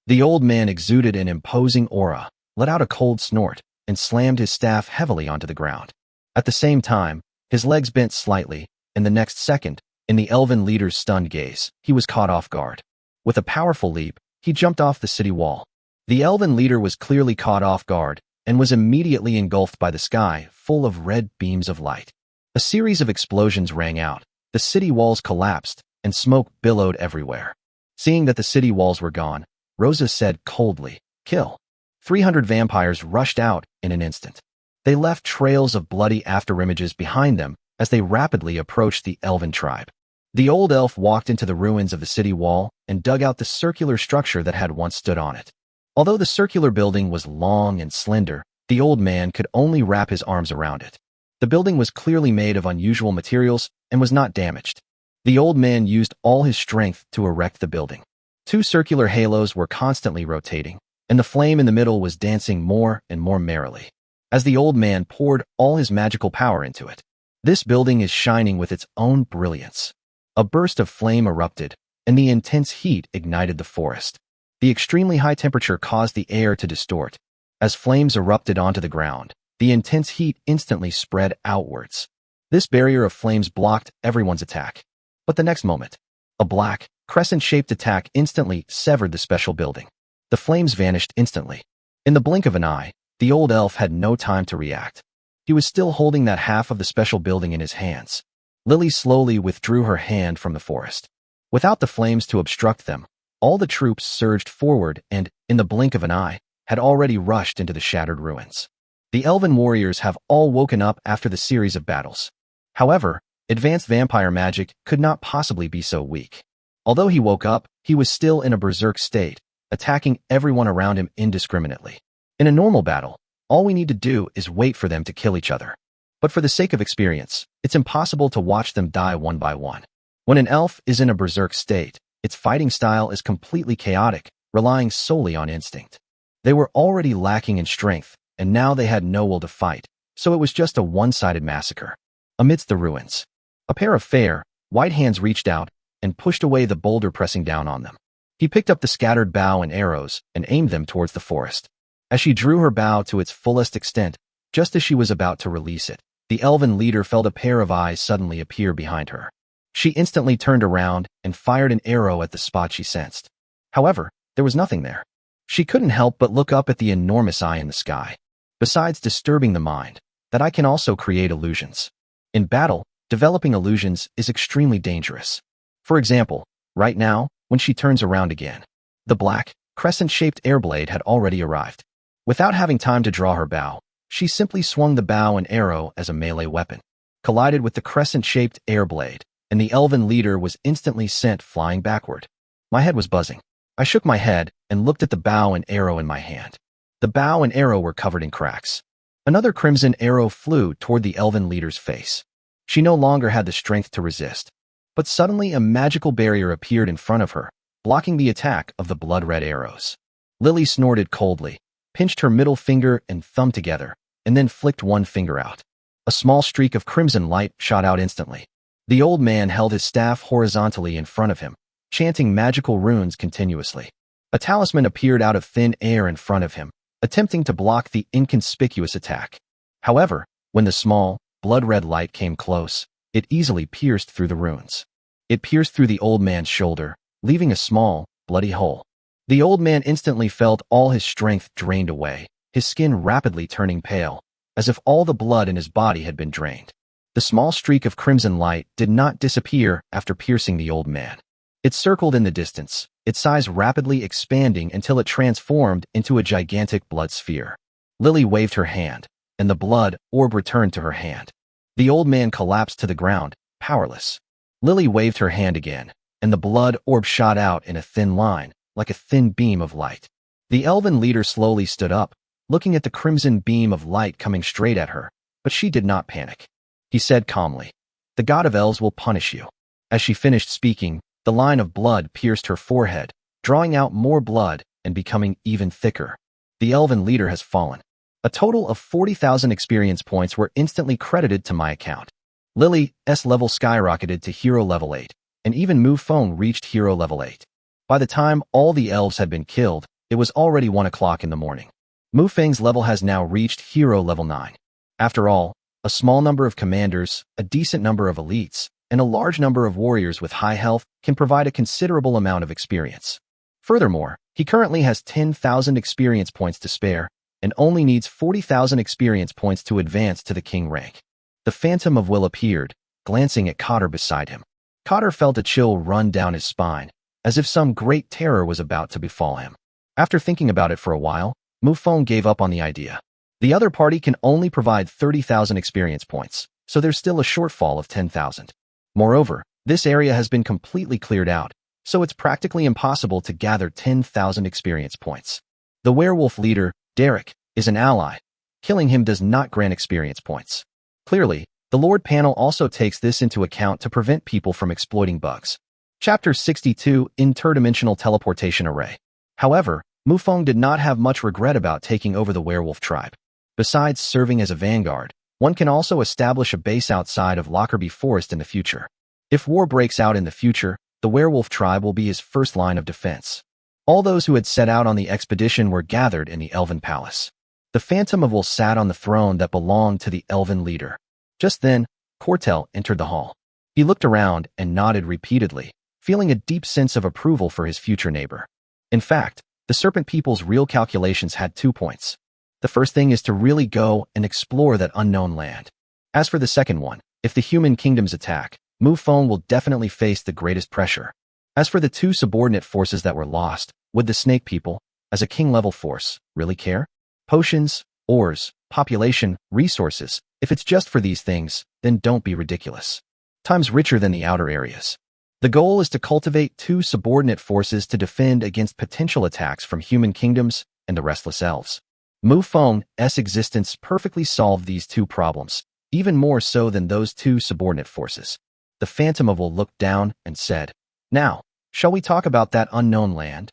The old man exuded an imposing aura, let out a cold snort, and slammed his staff heavily onto the ground. At the same time, his legs bent slightly, and the next second, in the elven leader's stunned gaze, he was caught off guard. With a powerful leap, he jumped off the city wall. The elven leader was clearly caught off guard and was immediately engulfed by the sky full of red beams of light. A series of explosions rang out, the city walls collapsed, and smoke billowed everywhere. Seeing that the city walls were gone, Rosa said coldly, "Kill." 300 vampires rushed out in an instant. They left trails of bloody afterimages behind them as they rapidly approached the elven tribe. The old elf walked into the ruins of the city wall and dug out the circular structure that had once stood on it. Although the circular building was long and slender, the old man could only wrap his arms around it. The building was clearly made of unusual materials and was not damaged. The old man used all his strength to erect the building. Two circular halos were constantly rotating, and the flame in the middle was dancing more and more merrily, as the old man poured all his magical power into it. This building is shining with its own brilliance. A burst of flame erupted, and the intense heat ignited the forest. The extremely high temperature caused the air to distort. As flames erupted onto the ground, the intense heat instantly spread outwards. This barrier of flames blocked everyone's attack. But the next moment, a black, crescent-shaped attack instantly severed the special building. The flames vanished instantly. In the blink of an eye, the old elf had no time to react. He was still holding that half of the special building in his hands. Lily slowly withdrew her hand from the forest. Without the flames to obstruct them, all the troops surged forward and, in the blink of an eye, had already rushed into the shattered ruins. The elven warriors have all woken up after the series of battles. However, advanced vampire magic could not possibly be so weak. Although he woke up, he was still in a berserk state, attacking everyone around him indiscriminately. In a normal battle, all we need to do is wait for them to kill each other. But for the sake of experience, it's impossible to watch them die one by one. When an elf is in a berserk state, its fighting style is completely chaotic, relying solely on instinct. They were already lacking in strength, and now they had no will to fight, so it was just a one-sided massacre. Amidst the ruins, a pair of fair, white hands reached out and pushed away the boulder pressing down on them. He picked up the scattered bow and arrows and aimed them towards the forest. As she drew her bow to its fullest extent, just as she was about to release it, the elven leader felt a pair of eyes suddenly appear behind her. She instantly turned around and fired an arrow at the spot she sensed. However, there was nothing there. She couldn't help but look up at the enormous eye in the sky. Besides disturbing the mind, that eye can also create illusions. In battle, developing illusions is extremely dangerous. For example, right now, when she turns around again, the black, crescent-shaped airblade had already arrived. Without having time to draw her bow, she simply swung the bow and arrow as a melee weapon, collided with the crescent-shaped airblade, and the elven leader was instantly sent flying backward. My head was buzzing. I shook my head and looked at the bow and arrow in my hand. The bow and arrow were covered in cracks. Another crimson arrow flew toward the elven leader's face. She no longer had the strength to resist. But suddenly a magical barrier appeared in front of her, blocking the attack of the blood-red arrows. Lily snorted coldly, pinched her middle finger and thumb together, and then flicked one finger out. A small streak of crimson light shot out instantly. The old man held his staff horizontally in front of him, chanting magical runes continuously. A talisman appeared out of thin air in front of him, attempting to block the inconspicuous attack. However, when the small, blood-red light came close, it easily pierced through the runes. It pierced through the old man's shoulder, leaving a small, bloody hole. The old man instantly felt all his strength drained away, his skin rapidly turning pale, as if all the blood in his body had been drained. The small streak of crimson light did not disappear after piercing the old man. It circled in the distance, its size rapidly expanding until it transformed into a gigantic blood sphere. Lily waved her hand, and the blood orb returned to her hand. The old man collapsed to the ground, powerless. Lily waved her hand again, and the blood orb shot out in a thin line, like a thin beam of light. The elven leader slowly stood up, looking at the crimson beam of light coming straight at her, but she did not panic. He said calmly, "The god of elves will punish you." As she finished speaking, the line of blood pierced her forehead, drawing out more blood and becoming even thicker. The elven leader has fallen. A total of 40,000 experience points were instantly credited to my account. Lily's level skyrocketed to hero level 8, and even Mufong reached hero level 8. By the time all the elves had been killed, it was already 1 o'clock in the morning. Mufeng's level has now reached hero level 9. After all, a small number of commanders, a decent number of elites, and a large number of warriors with high health can provide a considerable amount of experience. Furthermore, he currently has 10,000 experience points to spare, and only needs 40,000 experience points to advance to the king rank. The Phantom of Will appeared, glancing at Cotter beside him. Cotter felt a chill run down his spine, as if some great terror was about to befall him. After thinking about it for a while, Mufong gave up on the idea. The other party can only provide 30,000 experience points, so there's still a shortfall of 10,000. Moreover, this area has been completely cleared out, so it's practically impossible to gather 10,000 experience points. The werewolf leader, Derek, is an ally. Killing him does not grant experience points. Clearly, the Lord panel also takes this into account to prevent people from exploiting bugs. Chapter 62, Interdimensional Teleportation Array. However, Mufong did not have much regret about taking over the werewolf tribe. Besides serving as a vanguard, one can also establish a base outside of Lockerbie Forest in the future. If war breaks out in the future, the werewolf tribe will be his first line of defense. All those who had set out on the expedition were gathered in the Elven Palace. The Phantom of Will sat on the throne that belonged to the Elven leader. Just then, Cortel entered the hall. He looked around and nodded repeatedly, feeling a deep sense of approval for his future neighbor. In fact, the Serpent People's real calculations had 2 points. The first thing is to really go and explore that unknown land. As for the second one, if the human kingdoms attack, Mufong will definitely face the greatest pressure. As for the two subordinate forces that were lost, would the snake people, as a king-level force, really care? Potions, ores, population, resources, if it's just for these things, then don't be ridiculous. Times richer than the outer areas. The goal is to cultivate two subordinate forces to defend against potential attacks from human kingdoms and the restless elves. Mufong's existence perfectly solved these two problems, even more so than those two subordinate forces. The Phantom of Will looked down and said, "Now, shall we talk about that unknown land?"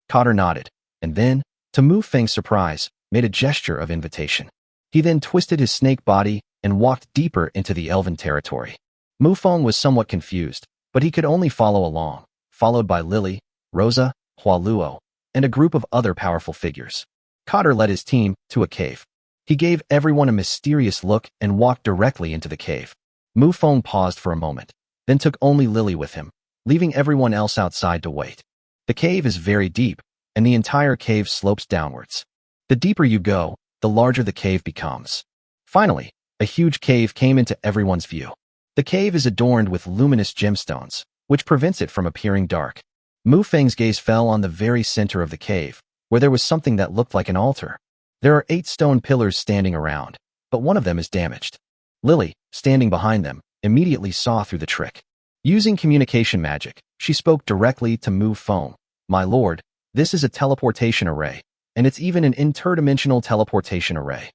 Cotter nodded, and then, to Mufong's surprise, made a gesture of invitation. He then twisted his snake body and walked deeper into the elven territory. Mufong was somewhat confused, but he could only follow along, followed by Lily, Rosa, Hualuo, and a group of other powerful figures. Cotter led his team to a cave. He gave everyone a mysterious look and walked directly into the cave. Mufong paused for a moment, then took only Lily with him, leaving everyone else outside to wait. The cave is very deep, and the entire cave slopes downwards. The deeper you go, the larger the cave becomes. Finally, a huge cave came into everyone's view. The cave is adorned with luminous gemstones, which prevents it from appearing dark. Mufong's gaze fell on the very center of the cave, where there was something that looked like an altar. There are 8 stone pillars standing around, but one of them is damaged. Lily, standing behind them, immediately saw through the trick. Using communication magic, she spoke directly to Mufong. "My lord, this is a teleportation array, and it's even an interdimensional teleportation array."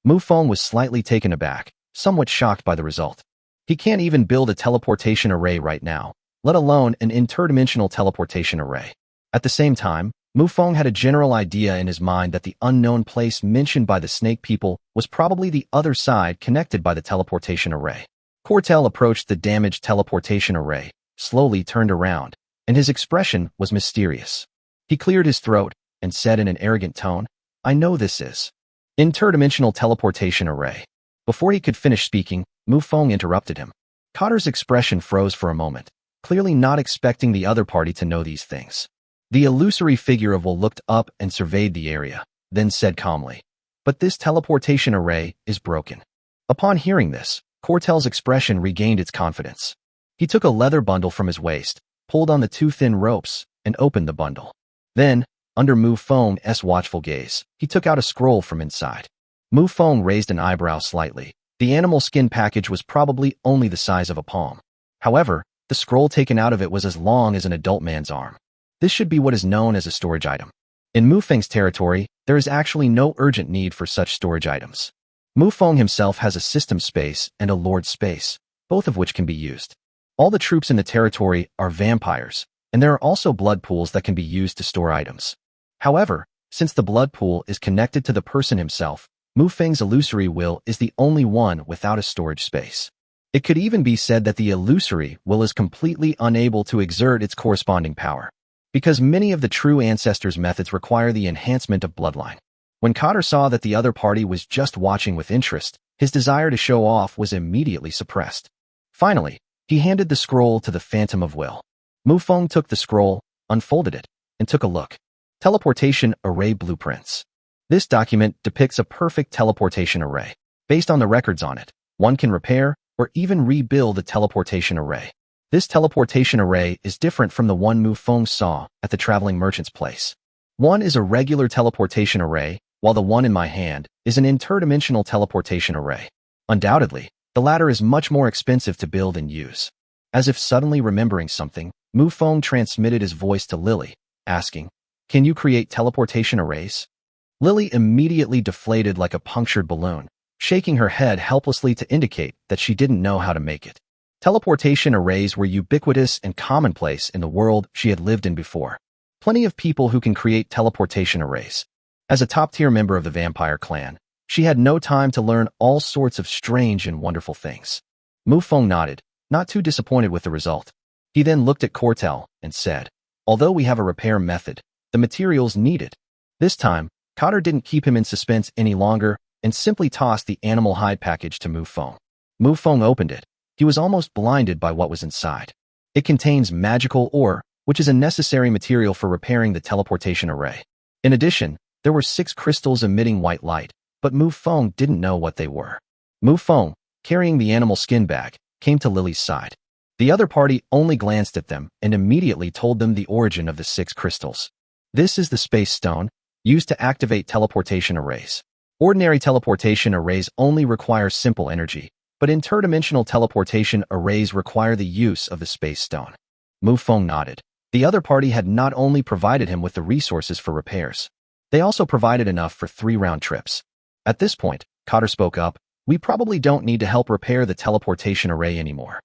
Mufong was slightly taken aback, somewhat shocked by the result. He can't even build a teleportation array right now, let alone an interdimensional teleportation array. At the same time, Mufong had a general idea in his mind that the unknown place mentioned by the snake people was probably the other side connected by the teleportation array. Cortel approached the damaged teleportation array, slowly turned around, and his expression was mysterious. He cleared his throat and said in an arrogant tone, "I know this is interdimensional teleportation array." Before he could finish speaking, Mufong interrupted him. Cotter's expression froze for a moment, clearly not expecting the other party to know these things. The illusory figure of Will looked up and surveyed the area, then said calmly, "But this teleportation array is broken." Upon hearing this, Cortel's expression regained its confidence. He took a leather bundle from his waist, pulled on the 2 thin ropes, and opened the bundle. Then, under Mufong's watchful gaze, he took out a scroll from inside. Mufong raised an eyebrow slightly. The animal skin package was probably only the size of a palm. However, the scroll taken out of it was as long as an adult man's arm. This should be what is known as a storage item. In Mufong's territory, there is actually no urgent need for such storage items. Mufong himself has a system space and a lord space, both of which can be used. All the troops in the territory are vampires, and there are also blood pools that can be used to store items. However, since the blood pool is connected to the person himself, Mufong's illusory will is the only one without a storage space. It could even be said that the illusory will is completely unable to exert its corresponding power, because many of the true ancestors' methods require the enhancement of bloodline. When Cotter saw that the other party was just watching with interest, his desire to show off was immediately suppressed. Finally, he handed the scroll to the Phantom of Will. Mufong took the scroll, unfolded it, and took a look. Teleportation Array Blueprints. This document depicts a perfect teleportation array. Based on the records on it, one can repair or even rebuild a teleportation array. This teleportation array is different from the one Mufong saw at the traveling merchant's place. One is a regular teleportation array, while the one in my hand is an interdimensional teleportation array. Undoubtedly, the latter is much more expensive to build and use. As if suddenly remembering something, Mufong transmitted his voice to Lily, asking, "Can you create teleportation arrays?" Lily immediately deflated like a punctured balloon, shaking her head helplessly to indicate that she didn't know how to make it. Teleportation arrays were ubiquitous and commonplace in the world she had lived in before. Plenty of people who can create teleportation arrays. As a top-tier member of the vampire clan, she had no time to learn all sorts of strange and wonderful things. Mufong nodded, not too disappointed with the result. He then looked at Cortel and said, "Although we have a repair method, the materials needed." This time, Cotter didn't keep him in suspense any longer and simply tossed the animal hide package to Mufong. Mufong opened it. He was almost blinded by what was inside. It contains magical ore, which is a necessary material for repairing the teleportation array. In addition, there were 6 crystals emitting white light, but Mufong didn't know what they were. Mufong, carrying the animal skin bag, came to Lily's side. The other party only glanced at them and immediately told them the origin of the 6 crystals. This is the space stone, used to activate teleportation arrays. Ordinary teleportation arrays only require simple energy, but interdimensional teleportation arrays require the use of the space stone. Mufong nodded. The other party had not only provided him with the resources for repairs, they also provided enough for 3 round trips. At this point, Cotter spoke up, "We probably don't need to help repair the teleportation array anymore."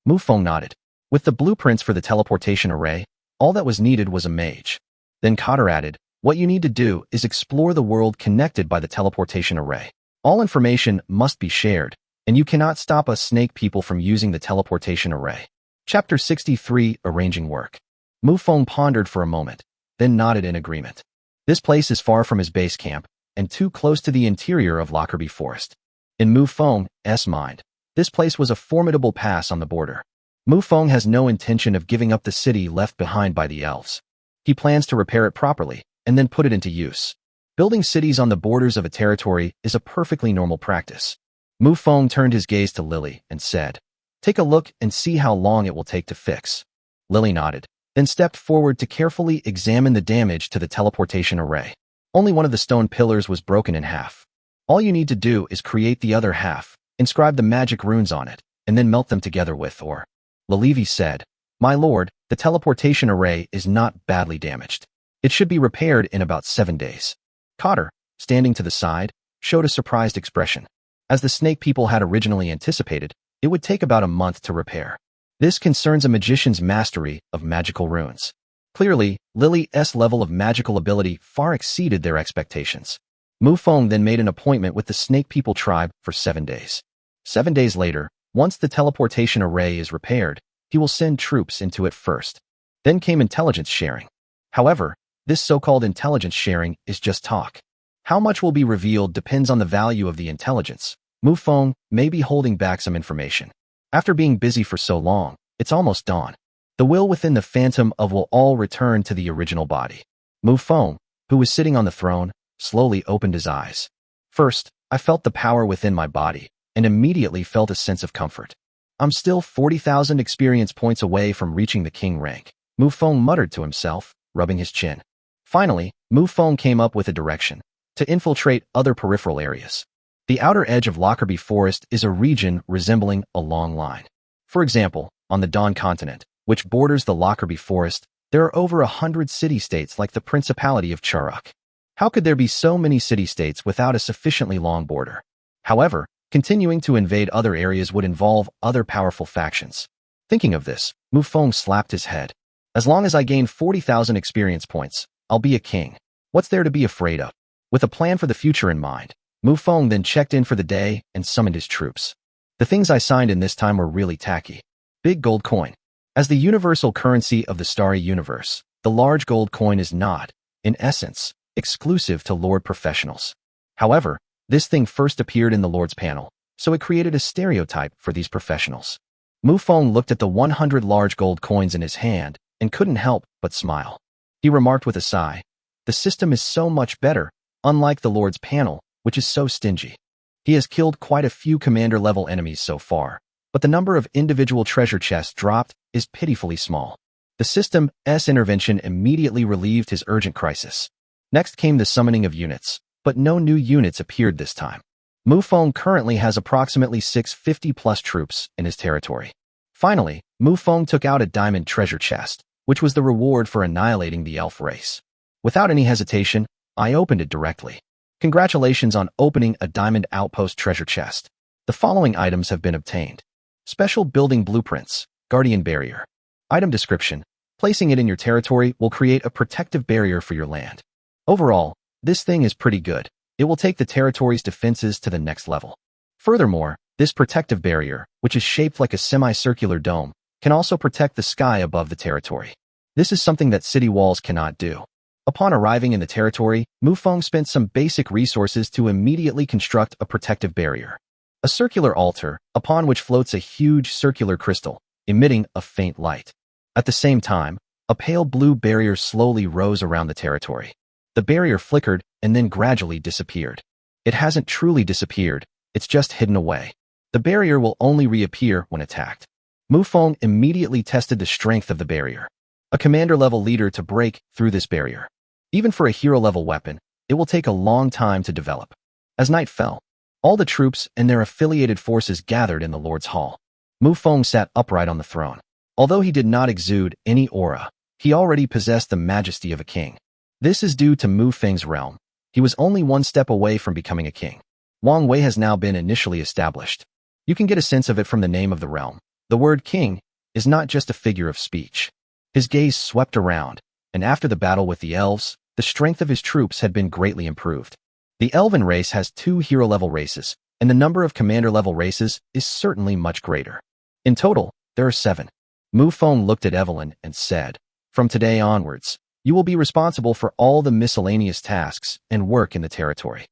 Mufong nodded. With the blueprints for the teleportation array, all that was needed was a mage. Then Cotter added, "What you need to do is explore the world connected by the teleportation array. All information must be shared, and you cannot stop us snake people from using the teleportation array." Chapter 63, Arranging Work. Mufong pondered for a moment, then nodded in agreement. This place is far from his base camp, and too close to the interior of Lockerbie Forest. In Mufong's mind, this place was a formidable pass on the border. Mufong has no intention of giving up the city left behind by the elves. He plans to repair it properly, and then put it into use. Building cities on the borders of a territory is a perfectly normal practice. Mufong turned his gaze to Lily and said, "Take a look and see how long it will take to fix." Lily nodded, then stepped forward to carefully examine the damage to the teleportation array. Only one of the stone pillars was broken in half. All you need to do is create the other half, inscribe the magic runes on it, and then melt them together with or. Lalevi said, "My lord, the teleportation array is not badly damaged. It should be repaired in about 7 days." Cotter, standing to the side, showed a surprised expression. As the snake people had originally anticipated, it would take about a month to repair. This concerns a magician's mastery of magical runes. Clearly, Lily's level of magical ability far exceeded their expectations. Mufong then made an appointment with the snake people tribe for 7 days. 7 days later, once the teleportation array is repaired, he will send troops into it first. Then came intelligence sharing. However, this so-called intelligence sharing is just talk. How much will be revealed depends on the value of the intelligence. Mufong may be holding back some information. After being busy for so long, it's almost dawn. The will within the phantom of will all return to the original body. Mufong, who was sitting on the throne, slowly opened his eyes. First, I felt the power within my body, and immediately felt a sense of comfort. I'm still 40,000 experience points away from reaching the king rank, Mufong muttered to himself, rubbing his chin. Finally, Mufong came up with a direction: to infiltrate other peripheral areas. The outer edge of Lockerbie Forest is a region resembling a long line. For example, on the Dawn continent, which borders the Lockerbie Forest, there are over 100 city-states like the Principality of Charuk. How could there be so many city-states without a sufficiently long border? However, continuing to invade other areas would involve other powerful factions. Thinking of this, Mufong slapped his head. As long as I gain 40,000 experience points, I'll be a king. What's there to be afraid of? With a plan for the future in mind, Mufong then checked in for the day and summoned his troops. The things I signed in this time were really tacky. Big gold coin. As the universal currency of the starry universe, the large gold coin is not, in essence, exclusive to Lord professionals. However, this thing first appeared in the Lord's panel, so it created a stereotype for these professionals. Mufong looked at the 100 large gold coins in his hand and couldn't help but smile. He remarked with a sigh, "The system is so much better, unlike the Lord's panel, which is so stingy." He has killed quite a few commander-level enemies so far, but the number of individual treasure chests dropped is pitifully small. The system's intervention immediately relieved his urgent crisis. Next came the summoning of units, but no new units appeared this time. Mufong currently has approximately 650-plus troops in his territory. Finally, Mufong took out a diamond treasure chest, which was the reward for annihilating the elf race. Without any hesitation, I opened it directly. Congratulations on opening a diamond outpost treasure chest. The following items have been obtained. Special building blueprints, guardian barrier. Item description: placing it in your territory will create a protective barrier for your land. Overall, this thing is pretty good. It will take the territory's defenses to the next level. Furthermore, this protective barrier, which is shaped like a semicircular dome, can also protect the sky above the territory. This is something that city walls cannot do. Upon arriving in the territory, Mufong spent some basic resources to immediately construct a protective barrier. A circular altar, upon which floats a huge circular crystal, emitting a faint light. At the same time, a pale blue barrier slowly rose around the territory. The barrier flickered and then gradually disappeared. It hasn't truly disappeared, it's just hidden away. The barrier will only reappear when attacked. Mufong immediately tested the strength of the barrier. A commander-level leader to break through this barrier. Even for a hero-level weapon, it will take a long time to develop. As night fell, all the troops and their affiliated forces gathered in the Lord's Hall. Mufong sat upright on the throne. Although he did not exude any aura, he already possessed the majesty of a king. This is due to Mufeng's realm. He was only one step away from becoming a king. Wang Wei has now been initially established. You can get a sense of it from the name of the realm. The word king is not just a figure of speech. His gaze swept around, and after the battle with the elves, the strength of his troops had been greatly improved. The elven race has 2 hero-level races, and the number of commander-level races is certainly much greater. In total, there are 7. Mufong looked at Evelyn and said, "From today onwards, you will be responsible for all the miscellaneous tasks and work in the territory."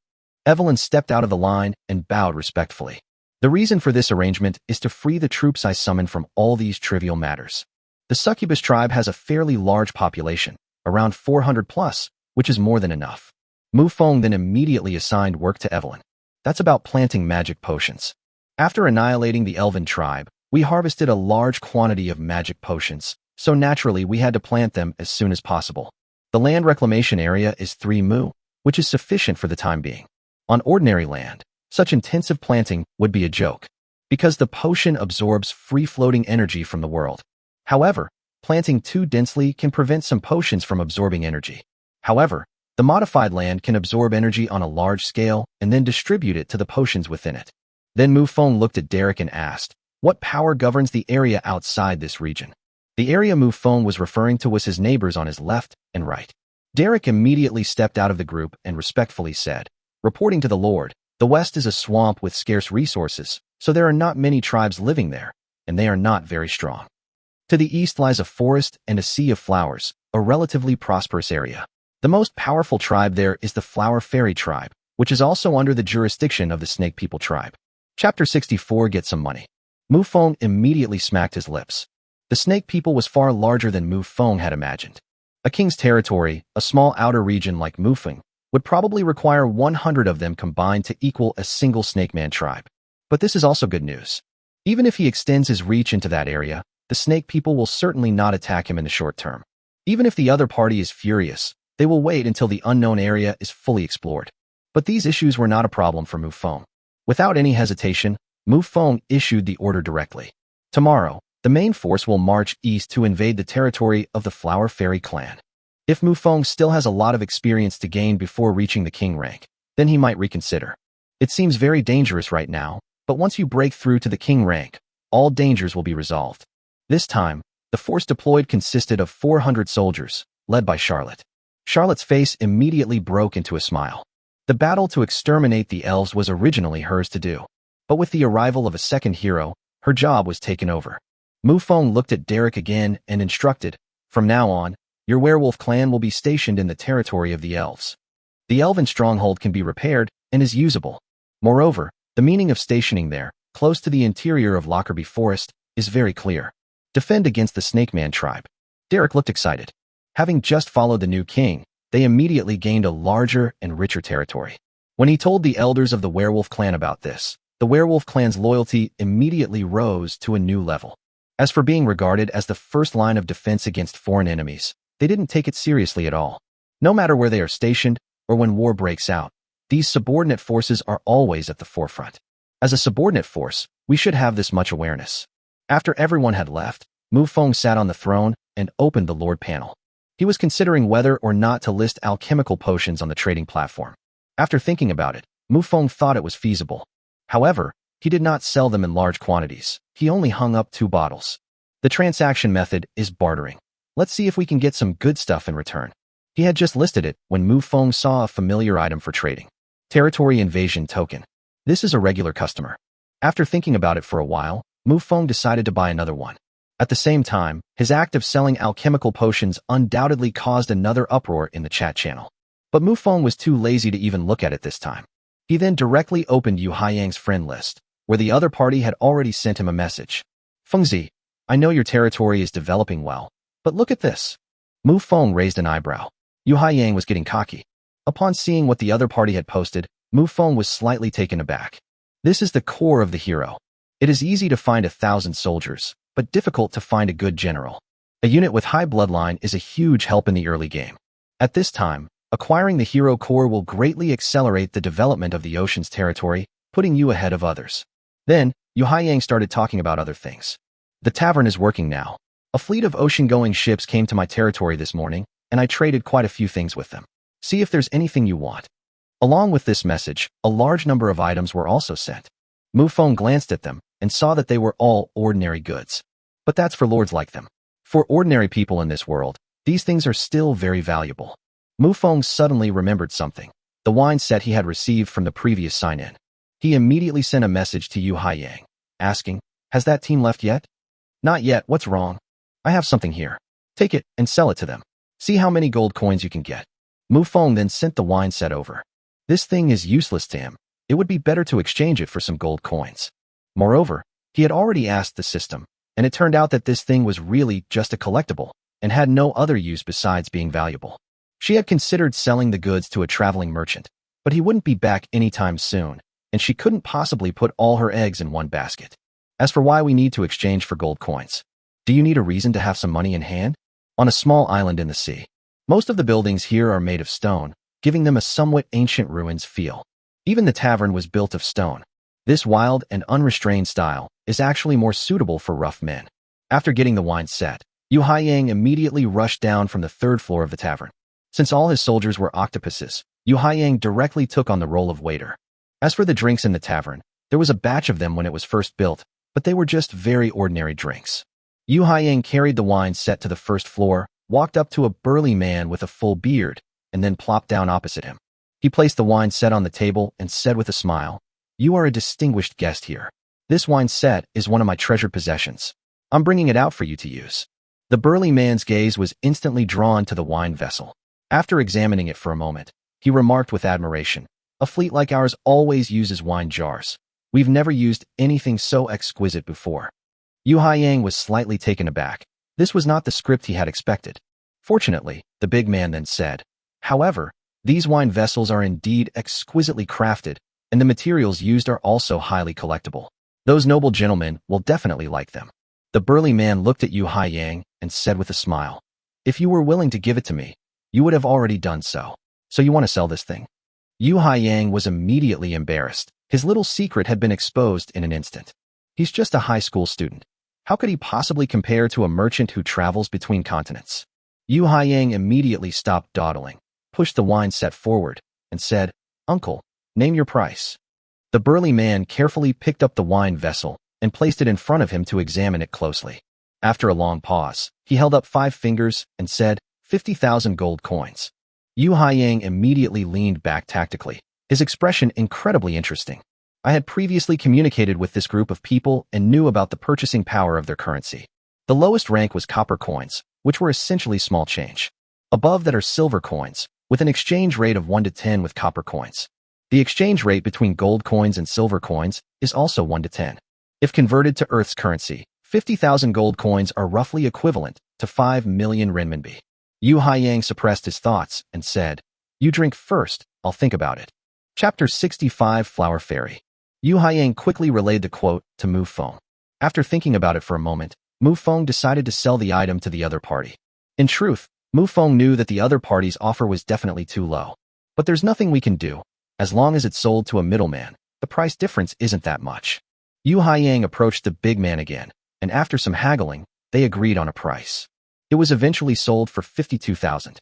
Evelyn stepped out of the line and bowed respectfully. The reason for this arrangement is to free the troops I summoned from all these trivial matters. The succubus tribe has a fairly large population, around 400 plus, which is more than enough. Mufong then immediately assigned work to Evelyn. That's about planting magic potions. After annihilating the elven tribe, we harvested a large quantity of magic potions, so naturally we had to plant them as soon as possible. The land reclamation area is 3 mu, which is sufficient for the time being. On ordinary land, such intensive planting would be a joke, because the potion absorbs free-floating energy from the world. However, planting too densely can prevent some potions from absorbing energy. However, the modified land can absorb energy on a large scale and then distribute it to the potions within it. Then Mufong looked at Derek and asked, "What power governs the area outside this region?" The area Mufong was referring to was his neighbors on his left and right. Derek immediately stepped out of the group and respectfully said, "Reporting to the Lord, the West is a swamp with scarce resources, so there are not many tribes living there, and they are not very strong. To the east lies a forest and a sea of flowers, a relatively prosperous area. The most powerful tribe there is the Flower Fairy tribe, which is also under the jurisdiction of the Snake People tribe." Chapter 64, Get Some Money. Mufong immediately smacked his lips. The Snake People was far larger than Mufong had imagined. A king's territory, a small outer region like Mufong, would probably require 100 of them combined to equal a single Snake Man tribe. But this is also good news. Even if he extends his reach into that area, the Snake People will certainly not attack him in the short term. Even if the other party is furious, they will wait until the unknown area is fully explored. But these issues were not a problem for Mufong. Without any hesitation, Mufong issued the order directly. Tomorrow, the main force will march east to invade the territory of the Flower Fairy clan. If Mufong still has a lot of experience to gain before reaching the king rank, then he might reconsider. It seems very dangerous right now, but once you break through to the king rank, all dangers will be resolved. This time, the force deployed consisted of 400 soldiers, led by Charlotte. Charlotte's face immediately broke into a smile. The battle to exterminate the elves was originally hers to do, but with the arrival of a second hero, her job was taken over. Mufong looked at Derek again and instructed, "From now on, your werewolf clan will be stationed in the territory of the elves. The elven stronghold can be repaired and is usable. Moreover, the meaning of stationing there, close to the interior of Lockerbie Forest, is very clear. Defend against the Snake Man tribe." Derek looked excited. Having just followed the new king, they immediately gained a larger and richer territory. When he told the elders of the werewolf clan about this, the werewolf clan's loyalty immediately rose to a new level. As for being regarded as the first line of defense against foreign enemies, they didn't take it seriously at all. No matter where they are stationed or when war breaks out, these subordinate forces are always at the forefront. As a subordinate force, we should have this much awareness. After everyone had left, Mufong sat on the throne and opened the Lord panel. He was considering whether or not to list alchemical potions on the trading platform. After thinking about it, Mufong thought it was feasible. However, he did not sell them in large quantities. He only hung up 2 bottles. The transaction method is bartering. Let's see if we can get some good stuff in return. He had just listed it when Mufong saw a familiar item for trading. Territory Invasion Token. This is a regular customer. After thinking about it for a while, Mufong decided to buy another one. At the same time, his act of selling alchemical potions undoubtedly caused another uproar in the chat channel. But Mufong was too lazy to even look at it this time. He then directly opened Yu Haiyang's friend list, where the other party had already sent him a message. "Fengzi, I know your territory is developing well, but look at this." Mufong raised an eyebrow. Yu Haiyang was getting cocky. Upon seeing what the other party had posted, Mufong was slightly taken aback. This is the core of the hero. It is easy to find 1,000 soldiers, but difficult to find a good general. A unit with high bloodline is a huge help in the early game. At this time, acquiring the hero core will greatly accelerate the development of the ocean's territory, putting you ahead of others. Then, Yu Haiyang started talking about other things. The tavern is working now. A fleet of ocean-going ships came to my territory this morning, and I traded quite a few things with them. See if there's anything you want. Along with this message, a large number of items were also sent. Mufong glanced at them and saw that they were all ordinary goods. But that's for lords like them. For ordinary people in this world, these things are still very valuable. Mufong suddenly remembered something, the wine set he had received from the previous sign-in. He immediately sent a message to Yu Haiyang, asking, "Has that team left yet?" "Not yet, what's wrong?" "I have something here. Take it and sell it to them. See how many gold coins you can get." Mufong then sent the wine set over. This thing is useless to him. It would be better to exchange it for some gold coins. Moreover, he had already asked the system, and it turned out that this thing was really just a collectible and had no other use besides being valuable. She had considered selling the goods to a traveling merchant, but he wouldn't be back anytime soon, and she couldn't possibly put all her eggs in one basket. As for why we need to exchange for gold coins, do you need a reason to have some money in hand? On a small island in the sea, most of the buildings here are made of stone, giving them a somewhat ancient ruins feel. Even the tavern was built of stone. This wild and unrestrained style is actually more suitable for rough men. After getting the wine set, Yu Haiyang immediately rushed down from the 3rd floor of the tavern. Since all his soldiers were octopuses, Yu Haiyang directly took on the role of waiter. As for the drinks in the tavern, there was a batch of them when it was first built, but they were just very ordinary drinks. Yu Haiyang carried the wine set to the 1st floor, walked up to a burly man with a full beard, and then plopped down opposite him. He placed the wine set on the table and said with a smile, "You are a distinguished guest here. This wine set is one of my treasured possessions. I'm bringing it out for you to use." The burly man's gaze was instantly drawn to the wine vessel. After examining it for a moment, he remarked with admiration, "A fleet like ours always uses wine jars. We've never used anything so exquisite before." Yu Haiyang was slightly taken aback. This was not the script he had expected. Fortunately, the big man then said, "However, these wine vessels are indeed exquisitely crafted, and the materials used are also highly collectible. Those noble gentlemen will definitely like them." The burly man looked at Yu Haiyang and said with a smile, "If you were willing to give it to me, you would have already done so. So you want to sell this thing?" Yu Haiyang was immediately embarrassed. His little secret had been exposed in an instant. He's just a high school student. How could he possibly compare to a merchant who travels between continents? Yu Haiyang immediately stopped dawdling, pushed the wine set forward, and said, "Uncle, name your price." The burly man carefully picked up the wine vessel and placed it in front of him to examine it closely. After a long pause, he held up 5 fingers and said, 50,000 gold coins. Yu Haiyang immediately leaned back tactically, his expression incredibly interesting. I had previously communicated with this group of people and knew about the purchasing power of their currency. The lowest rank was copper coins, which were essentially small change. Above that are silver coins, with an exchange rate of 1 to 10 with copper coins. The exchange rate between gold coins and silver coins is also 1 to 10. If converted to Earth's currency, 50,000 gold coins are roughly equivalent to 5 million renminbi. Yu Haiyang suppressed his thoughts and said, "You drink first, I'll think about it." Chapter 65 Flower Fairy. Yu Haiyang quickly relayed the quote to Mufong. After thinking about it for a moment, Mufong decided to sell the item to the other party. In truth, Mufong knew that the other party's offer was definitely too low. But there's nothing we can do. As long as it's sold to a middleman, the price difference isn't that much. Yu Haiyang approached the big man again, and after some haggling, they agreed on a price. It was eventually sold for 52,000.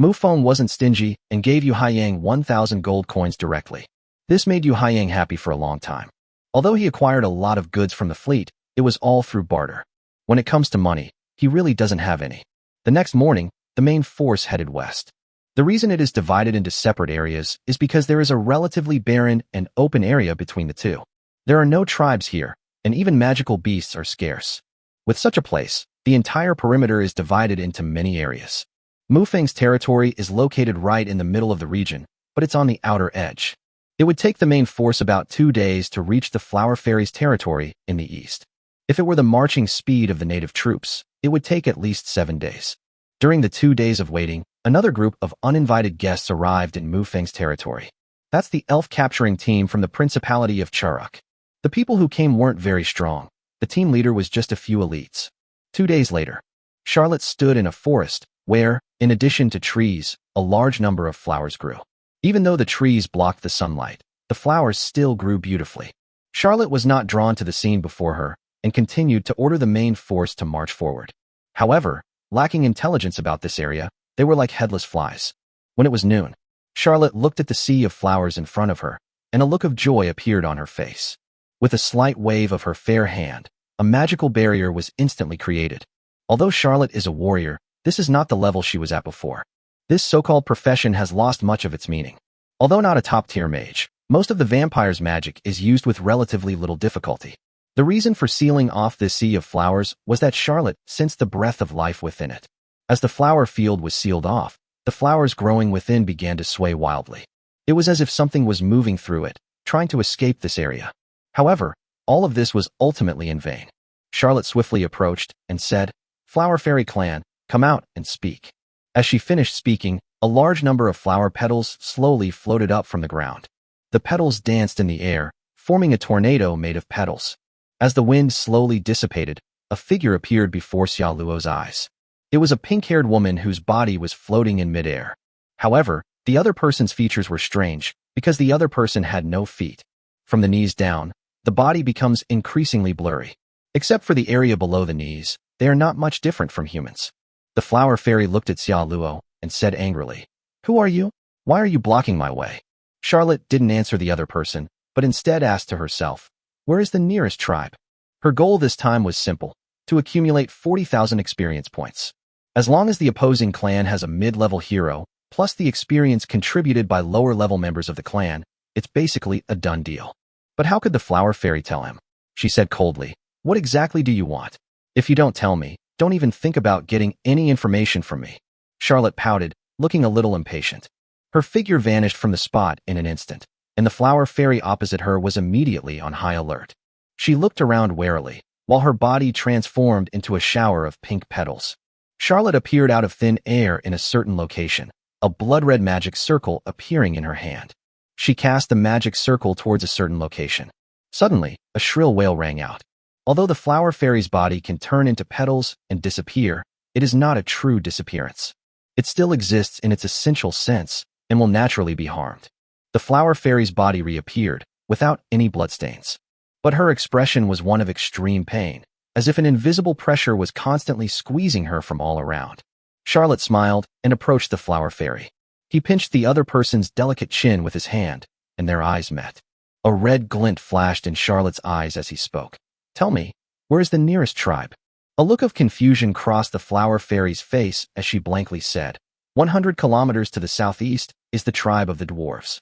Mufong wasn't stingy and gave Yu Haiyang 1,000 gold coins directly. This made Yu Haiyang happy for a long time. Although he acquired a lot of goods from the fleet, it was all through barter. When it comes to money, he really doesn't have any. The next morning, the main force headed west. The reason it is divided into separate areas is because there is a relatively barren and open area between the two. There are no tribes here, and even magical beasts are scarce. With such a place, the entire perimeter is divided into many areas. Mufeng's territory is located right in the middle of the region, but it's on the outer edge. It would take the main force about 2 days to reach the Flower Fairy's territory in the east. If it were the marching speed of the native troops, it would take at least 7 days. During the 2 days of waiting, another group of uninvited guests arrived in Mufeng's territory. That's the elf capturing team from the Principality of Charuk. The people who came weren't very strong. The team leader was just a few elites. 2 days later, Charlotte stood in a forest where, in addition to trees, a large number of flowers grew. Even though the trees blocked the sunlight, the flowers still grew beautifully. Charlotte was not drawn to the scene before her and continued to order the main force to march forward. However, lacking intelligence about this area, they were like headless flies. When it was noon, Charlotte looked at the sea of flowers in front of her, and a look of joy appeared on her face. With a slight wave of her fair hand, a magical barrier was instantly created. Although Charlotte is a warrior, this is not the level she was at before. This so-called profession has lost much of its meaning. Although not a top-tier mage, most of the vampire's magic is used with relatively little difficulty. The reason for sealing off this sea of flowers was that Charlotte sensed the breath of life within it. As the flower field was sealed off, the flowers growing within began to sway wildly. It was as if something was moving through it, trying to escape this area. However, all of this was ultimately in vain. Charlotte swiftly approached and said, "Flower Fairy Clan, come out and speak." As she finished speaking, a large number of flower petals slowly floated up from the ground. The petals danced in the air, forming a tornado made of petals. As the wind slowly dissipated, a figure appeared before Xia Luo's eyes. It was a pink-haired woman whose body was floating in midair. However, the other person's features were strange, because the other person had no feet. From the knees down, the body becomes increasingly blurry. Except for the area below the knees, they are not much different from humans. The flower fairy looked at Xia Luo and said angrily, "Who are you? Why are you blocking my way?" Charlotte didn't answer the other person, but instead asked to herself, "Where is the nearest tribe?" Her goal this time was simple, to accumulate 40,000 experience points. As long as the opposing clan has a mid-level hero, plus the experience contributed by lower-level members of the clan, it's basically a done deal. But how could the flower fairy tell him? She said coldly, "What exactly do you want? If you don't tell me, don't even think about getting any information from me." Charlotte pouted, looking a little impatient. Her figure vanished from the spot in an instant, and the flower fairy opposite her was immediately on high alert. She looked around warily, while her body transformed into a shower of pink petals. Charlotte appeared out of thin air in a certain location, a blood-red magic circle appearing in her hand. She cast the magic circle towards a certain location. Suddenly, a shrill wail rang out. Although the flower fairy's body can turn into petals and disappear, it is not a true disappearance. It still exists in its essential sense and will naturally be harmed. The flower fairy's body reappeared, without any bloodstains. But her expression was one of extreme pain, as if an invisible pressure was constantly squeezing her from all around. Charlotte smiled and approached the flower fairy. He pinched the other person's delicate chin with his hand, and their eyes met. A red glint flashed in Charlotte's eyes as he spoke. "Tell me, where is the nearest tribe?" A look of confusion crossed the flower fairy's face as she blankly said, 100 kilometers to the southeast is the tribe of the dwarves."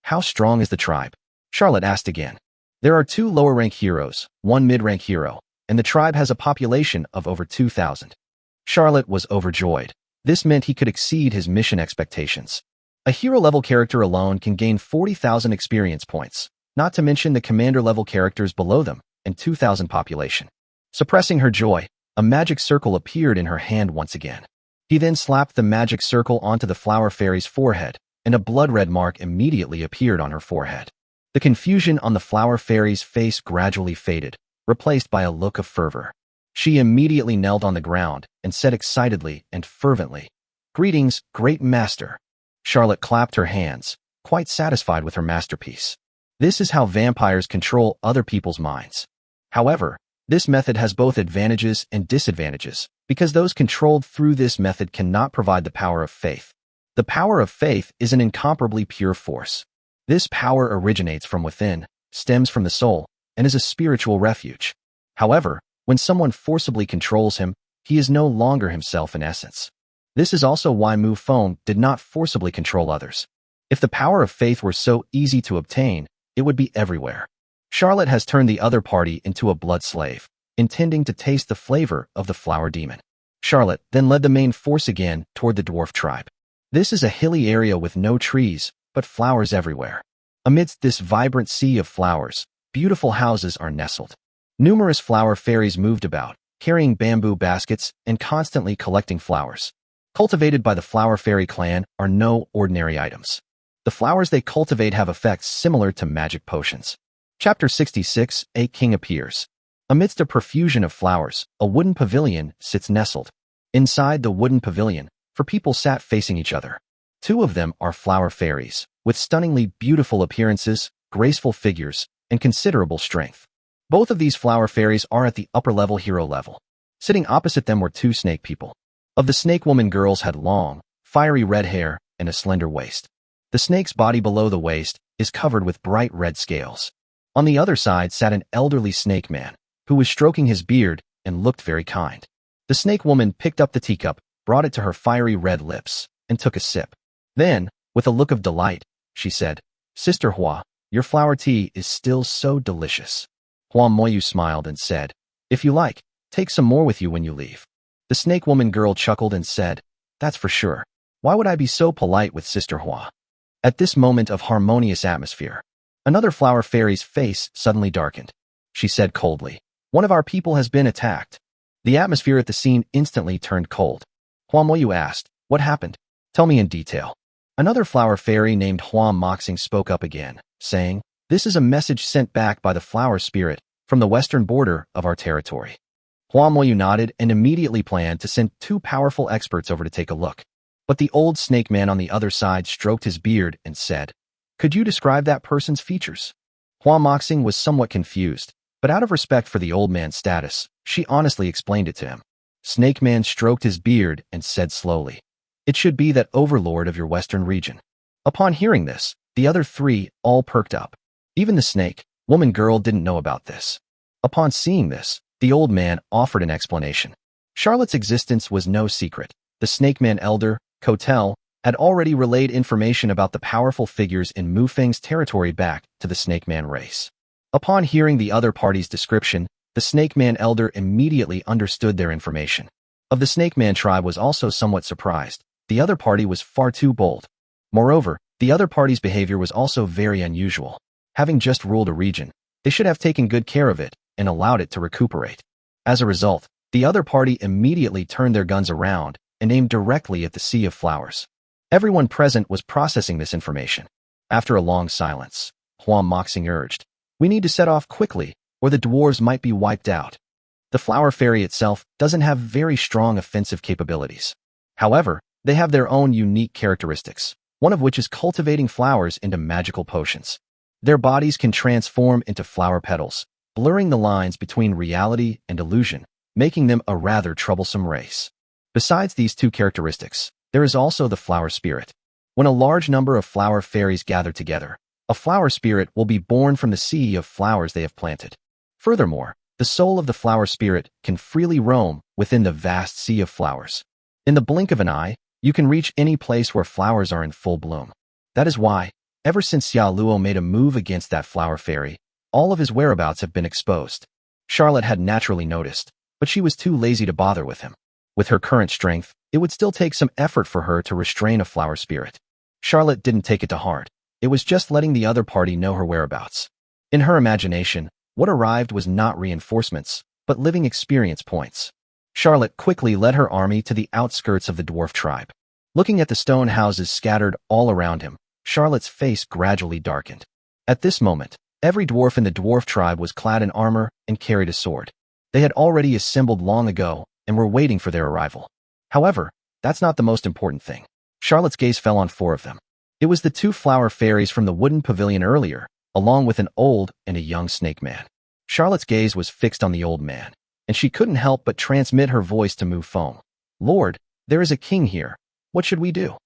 "How strong is the tribe?" Charlotte asked again. "There are 2 lower-rank heroes, 1 mid-rank hero, and the tribe has a population of over 2,000. Charlotte was overjoyed. This meant he could exceed his mission expectations. A hero-level character alone can gain 40,000 experience points, not to mention the commander-level characters below them, and 2,000 population. Suppressing her joy, a magic circle appeared in her hand once again. He then slapped the magic circle onto the flower fairy's forehead, and a blood-red mark immediately appeared on her forehead. The confusion on the flower fairy's face gradually faded, replaced by a look of fervor. She immediately knelt on the ground and said excitedly and fervently, "Greetings, great master." Charlotte clapped her hands, quite satisfied with her masterpiece. This is how vampires control other people's minds. However, this method has both advantages and disadvantages, because those controlled through this method cannot provide the power of faith. The power of faith is an incomparably pure force. This power originates from within, stems from the soul, and is a spiritual refuge. However, when someone forcibly controls him, he is no longer himself in essence. This is also why Mufong did not forcibly control others. If the power of faith were so easy to obtain, it would be everywhere. Charlotte has turned the other party into a blood slave, intending to taste the flavor of the flower demon. Charlotte then led the main force again toward the dwarf tribe. This is a hilly area with no trees, but flowers everywhere. Amidst this vibrant sea of flowers, beautiful houses are nestled. Numerous flower fairies moved about, carrying bamboo baskets and constantly collecting flowers. Cultivated by the flower fairy clan are no ordinary items. The flowers they cultivate have effects similar to magic potions. Chapter 66, A King Appears. Amidst a profusion of flowers, a wooden pavilion sits nestled. Inside the wooden pavilion, 4 people sat facing each other. 2 of them are flower fairies, with stunningly beautiful appearances, graceful figures, and considerable strength. Both of these flower fairies are at the upper-level hero level. Sitting opposite them were 2 snake people. Of the snake woman, girls had long, fiery red hair and a slender waist. The snake's body below the waist is covered with bright red scales. On the other side sat an elderly snake man, who was stroking his beard and looked very kind. The snake woman picked up the teacup, brought it to her fiery red lips, and took a sip. Then, with a look of delight, she said, "Sister Hua, your flower tea is still so delicious." Hua Moyu smiled and said, "If you like, take some more with you when you leave." The snake woman girl chuckled and said, "That's for sure. Why would I be so polite with Sister Hua?" At this moment of harmonious atmosphere, another flower fairy's face suddenly darkened. She said coldly, "One of our people has been attacked." The atmosphere at the scene instantly turned cold. Hua Moyu asked, "What happened? Tell me in detail." Another flower fairy named Hua Moxing spoke up again, saying, "This is a message sent back by the flower spirit from the western border of our territory." Hua Moyu nodded and immediately planned to send 2 powerful experts over to take a look. But the old snake man on the other side stroked his beard and said, "Could you describe that person's features?" Hua Moxing was somewhat confused, but out of respect for the old man's status, she honestly explained it to him. Snake Man stroked his beard and said slowly, "It should be that overlord of your western region." Upon hearing this, the other 3 all perked up. Even the snake woman girl didn't know about this. Upon seeing this, the old man offered an explanation. Charlotte's existence was no secret. The snake man elder, Kotel, had already relayed information about the powerful figures in Mufeng's territory back to the snake man race. Upon hearing the other party's description, the snake man elder immediately understood their information. Of the snake man tribe was also somewhat surprised. The other party was far too bold. Moreover, the other party's behavior was also very unusual. Having just ruled a region, they should have taken good care of it and allowed it to recuperate. As a result, the other party immediately turned their guns around and aimed directly at the sea of flowers. Everyone present was processing this information. After a long silence, Hua Moxing urged, "We need to set off quickly, or the dwarves might be wiped out." The flower fairy itself doesn't have very strong offensive capabilities. However, they have their own unique characteristics, one of which is cultivating flowers into magical potions. Their bodies can transform into flower petals, blurring the lines between reality and illusion, making them a rather troublesome race. Besides these 2 characteristics, there is also the flower spirit. When a large number of flower fairies gather together, a flower spirit will be born from the sea of flowers they have planted. Furthermore, the soul of the flower spirit can freely roam within the vast sea of flowers. In the blink of an eye, you can reach any place where flowers are in full bloom. That is why, ever since Xia Luo made a move against that flower fairy, all of his whereabouts have been exposed. Charlotte had naturally noticed, but she was too lazy to bother with him. With her current strength, it would still take some effort for her to restrain a flower spirit. Charlotte didn't take it to heart. It was just letting the other party know her whereabouts. In her imagination, what arrived was not reinforcements, but living experience points. Charlotte quickly led her army to the outskirts of the dwarf tribe. Looking at the stone houses scattered all around him, Charlotte's face gradually darkened. At this moment, every dwarf in the dwarf tribe was clad in armor and carried a sword. They had already assembled long ago and were waiting for their arrival. However, that's not the most important thing. Charlotte's gaze fell on 4 of them. It was the 2 flower fairies from the wooden pavilion earlier, along with an old and a young snake man. Charlotte's gaze was fixed on the old man, and she couldn't help but transmit her voice to Mufong. "Lord, there is a king here. What should we do?"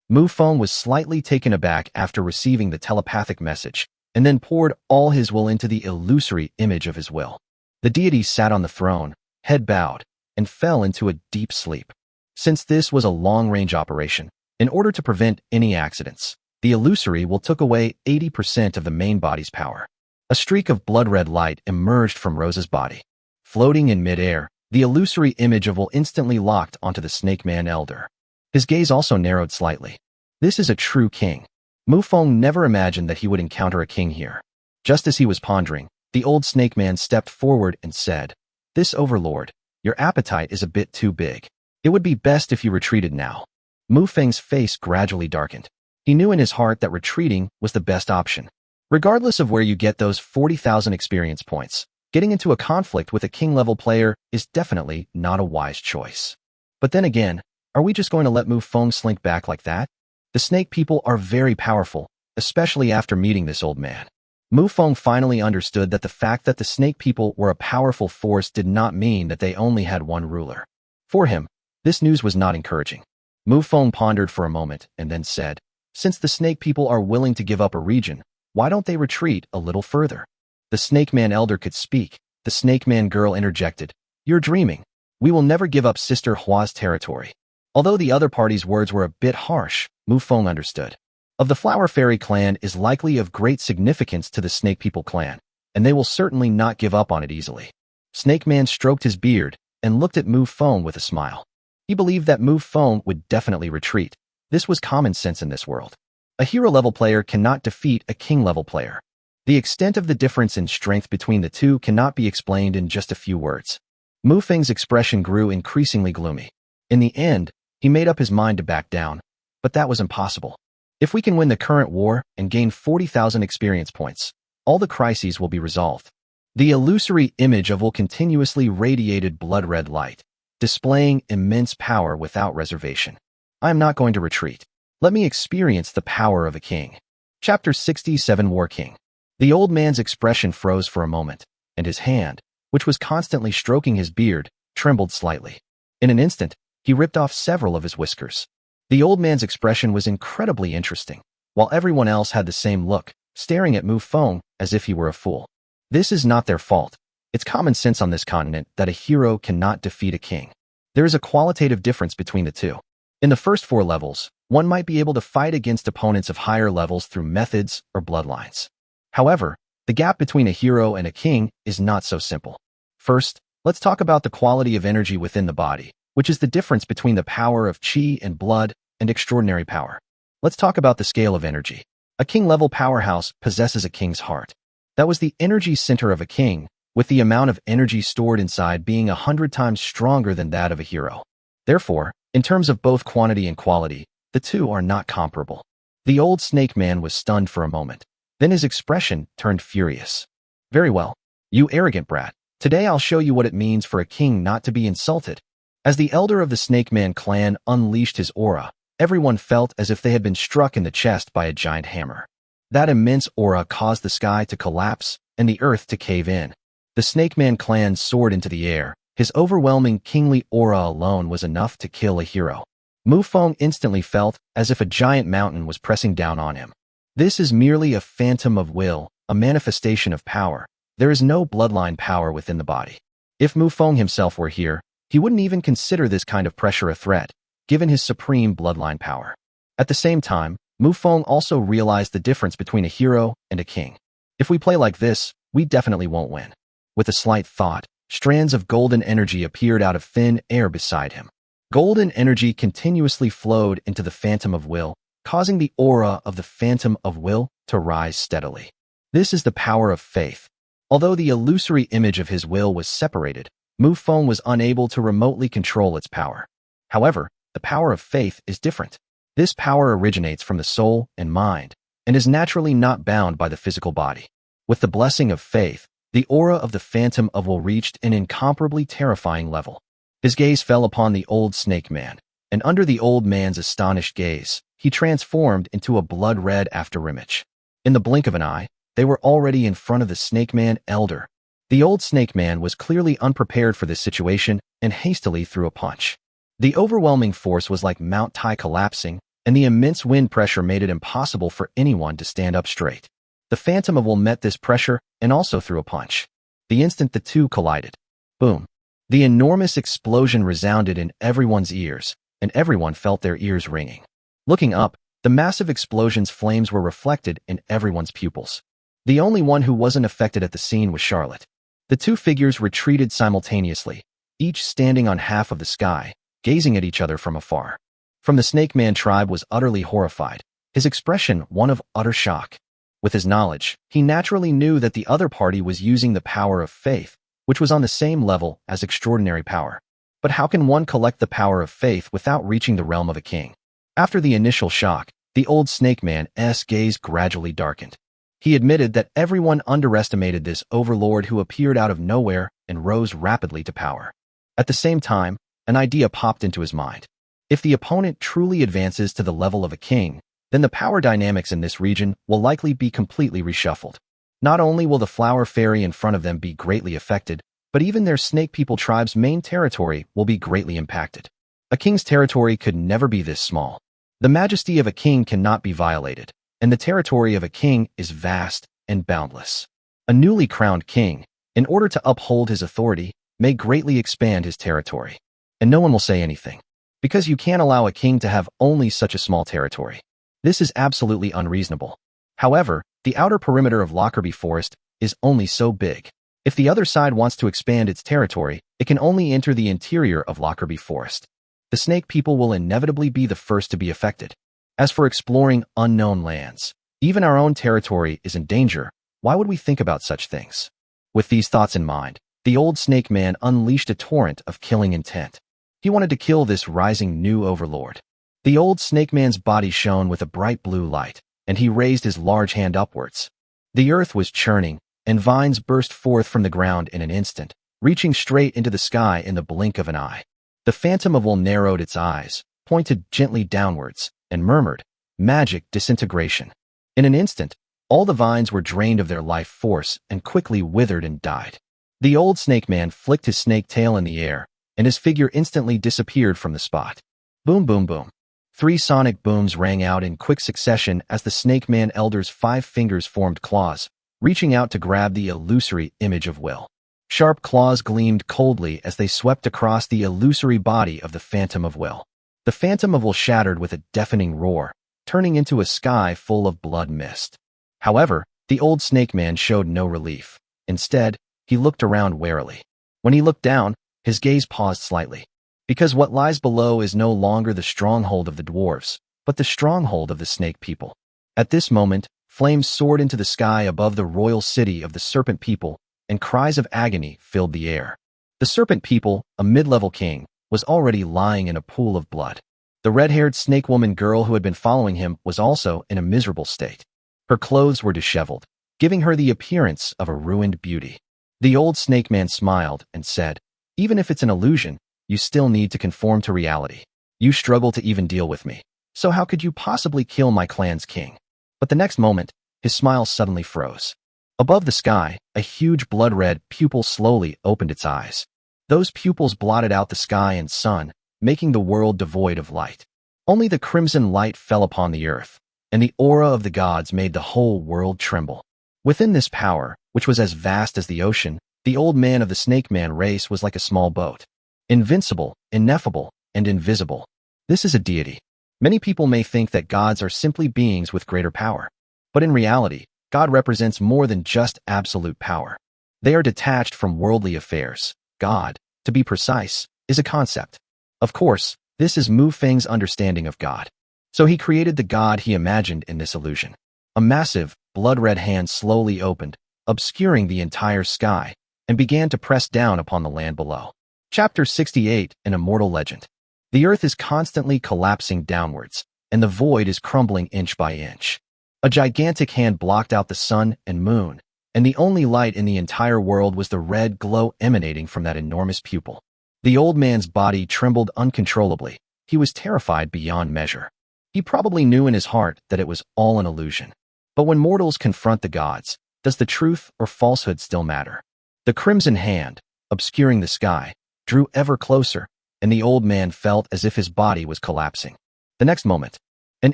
Mufong was slightly taken aback after receiving the telepathic message, and then poured all his will into the illusory image of his will. The deity sat on the throne, head bowed, and fell into a deep sleep. Since this was a long-range operation, in order to prevent any accidents, the illusory will took away 80% of the main body's power. A streak of blood-red light emerged from Rosa's body. Floating in mid-air, the illusory image of will instantly locked onto the snake man elder. His gaze also narrowed slightly. This is a true king. Mufong never imagined that he would encounter a king here. Just as he was pondering, the old snake man stepped forward and said, "This overlord, your appetite is a bit too big. It would be best if you retreated now." Mufeng's face gradually darkened. He knew in his heart that retreating was the best option. Regardless of where you get those 40,000 experience points, getting into a conflict with a king-level player is definitely not a wise choice. But then again, are we just going to let Mufong slink back like that? The snake people are very powerful, especially after meeting this old man. Mufong finally understood that the fact that the snake people were a powerful force did not mean that they only had one ruler. For him, this news was not encouraging. Mufong pondered for a moment and then said, "Since the snake people are willing to give up a region, why don't they retreat a little further?" The Snake Man elder could speak. The Snake Man girl interjected, "You're dreaming. We will never give up Sister Hua's territory." Although the other party's words were a bit harsh, Mufong understood. Of the Flower Fairy clan is likely of great significance to the Snake People clan, and they will certainly not give up on it easily. Snake Man stroked his beard and looked at Mufong with a smile. He believed that Mufong would definitely retreat. This was common sense in this world. A hero-level player cannot defeat a king-level player. The extent of the difference in strength between the two cannot be explained in just a few words. Mufong's expression grew increasingly gloomy. In the end, he made up his mind to back down, but that was impossible. If we can win the current war and gain 40,000 experience points, all the crises will be resolved. The illusory image of will continuously radiated blood-red light, displaying immense power without reservation. I am not going to retreat. Let me experience the power of a king. Chapter 67 War King. The old man's expression froze for a moment, and his hand, which was constantly stroking his beard, trembled slightly. In an instant, he ripped off several of his whiskers. The old man's expression was incredibly interesting, while everyone else had the same look, staring at Mufong as if he were a fool. This is not their fault. It's common sense on this continent that a hero cannot defeat a king. There is a qualitative difference between the two. In the first 4 levels, one might be able to fight against opponents of higher levels through methods or bloodlines. However, the gap between a hero and a king is not so simple. First, let's talk about the quality of energy within the body, which is the difference between the power of chi and blood and extraordinary power. Let's talk about the scale of energy. A king-level powerhouse possesses a king's heart. That was the energy center of a king, with the amount of energy stored inside being 100 times stronger than that of a hero. Therefore, in terms of both quantity and quality, the two are not comparable. The old snake man was stunned for a moment. Then his expression turned furious. "Very well, you arrogant brat. Today I'll show you what it means for a king not to be insulted." As the elder of the Snake Man clan unleashed his aura, everyone felt as if they had been struck in the chest by a giant hammer. That immense aura caused the sky to collapse and the earth to cave in. The Snake Man clan soared into the air. His overwhelming kingly aura alone was enough to kill a hero. Mufong instantly felt as if a giant mountain was pressing down on him. This is merely a phantom of will, a manifestation of power. There is no bloodline power within the body. If Mufong himself were here, he wouldn't even consider this kind of pressure a threat, given his supreme bloodline power. At the same time, Mufong also realized the difference between a hero and a king. If we play like this, we definitely won't win. With a slight thought, strands of golden energy appeared out of thin air beside him. Golden energy continuously flowed into the Phantom of Will, causing the aura of the Phantom of Will to rise steadily. This is the power of faith. Although the illusory image of his will was separated, Mufong was unable to remotely control its power. However, the power of faith is different. This power originates from the soul and mind, and is naturally not bound by the physical body. With the blessing of faith, the aura of the Phantom of Will reached an incomparably terrifying level. His gaze fell upon the old snake man, and under the old man's astonished gaze, he transformed into a blood-red afterimage. In the blink of an eye, they were already in front of the snake man elder. The old snake man was clearly unprepared for this situation and hastily threw a punch. The overwhelming force was like Mount Tai collapsing, and the immense wind pressure made it impossible for anyone to stand up straight. The Phantom of Will met this pressure and also threw a punch. The instant the two collided, boom. The enormous explosion resounded in everyone's ears, and everyone felt their ears ringing. Looking up, the massive explosion's flames were reflected in everyone's pupils. The only one who wasn't affected at the scene was Charlotte. The two figures retreated simultaneously, each standing on half of the sky, gazing at each other from afar. From the Snake Man tribe was utterly horrified, his expression one of utter shock. With his knowledge, he naturally knew that the other party was using the power of faith, which was on the same level as extraordinary power. But how can one collect the power of faith without reaching the realm of a king? After the initial shock, The old snake man's gaze gradually darkened. He admitted that everyone underestimated this overlord who appeared out of nowhere and rose rapidly to power. At the same time, an idea popped into his mind. If the opponent truly advances to the level of a king, then the power dynamics in this region will likely be completely reshuffled. Not only will the flower fairy in front of them be greatly affected, but even their snake people tribe's main territory will be greatly impacted. A king's territory could never be this small. The majesty of a king cannot be violated, and the territory of a king is vast and boundless. A newly crowned king, in order to uphold his authority, may greatly expand his territory. And no one will say anything, because you can't allow a king to have only such a small territory. This is absolutely unreasonable. However, the outer perimeter of Lockerbie Forest is only so big. If the other side wants to expand its territory, it can only enter the interior of Lockerbie Forest. The snake people will inevitably be the first to be affected. As for exploring unknown lands, even our own territory is in danger. Why would we think about such things? With these thoughts in mind, the old snake man unleashed a torrent of killing intent. He wanted to kill this rising new overlord. The old snake man's body shone with a bright blue light, and he raised his large hand upwards. The earth was churning, and vines burst forth from the ground in an instant, reaching straight into the sky in the blink of an eye. The Phantom of Will narrowed its eyes, pointed gently downwards, and murmured, "Magic disintegration." In an instant, all the vines were drained of their life force and quickly withered and died. The old snake man flicked his snake tail in the air, and his figure instantly disappeared from the spot. Boom, boom, boom. 3 sonic booms rang out in quick succession as the snake man elder's 5 fingers formed claws, reaching out to grab the illusory image of Will. Sharp claws gleamed coldly as they swept across the illusory body of the Phantom of Will. The Phantom of Will shattered with a deafening roar, turning into a sky full of blood mist. However, the old snake man showed no relief. Instead, he looked around warily. When he looked down, his gaze paused slightly. Because what lies below is no longer the stronghold of the dwarves, but the stronghold of the snake people. At this moment, flames soared into the sky above the royal city of the serpent people, and cries of agony filled the air. The serpent people, a mid-level king, was already lying in a pool of blood. The red-haired snake woman girl who had been following him was also in a miserable state. Her clothes were disheveled, giving her the appearance of a ruined beauty. The old snake man smiled and said, "Even if it's an illusion, you still need to conform to reality. You struggle to even deal with me, so how could you possibly kill my clan's king?" But the next moment, his smile suddenly froze. Above the sky, a huge blood-red pupil slowly opened its eyes. Those pupils blotted out the sky and sun, making the world devoid of light. Only the crimson light fell upon the earth, and the aura of the gods made the whole world tremble. Within this power, which was as vast as the ocean, the old man of the snake man race was like a small boat. Invincible, ineffable, and invisible. This is a deity. Many people may think that gods are simply beings with greater power. But in reality, God represents more than just absolute power. They are detached from worldly affairs. God, to be precise, is a concept. Of course, this is Mufong's understanding of God. So he created the God he imagined in this illusion. A massive, blood-red hand slowly opened, obscuring the entire sky, and began to press down upon the land below. Chapter 68, An Immortal Legend. The earth is constantly collapsing downwards, and the void is crumbling inch by inch. A gigantic hand blocked out the sun and moon, and the only light in the entire world was the red glow emanating from that enormous pupil. The old man's body trembled uncontrollably. He was terrified beyond measure. He probably knew in his heart that it was all an illusion. But when mortals confront the gods, does the truth or falsehood still matter? The crimson hand, obscuring the sky, drew ever closer, and the old man felt as if his body was collapsing. The next moment, an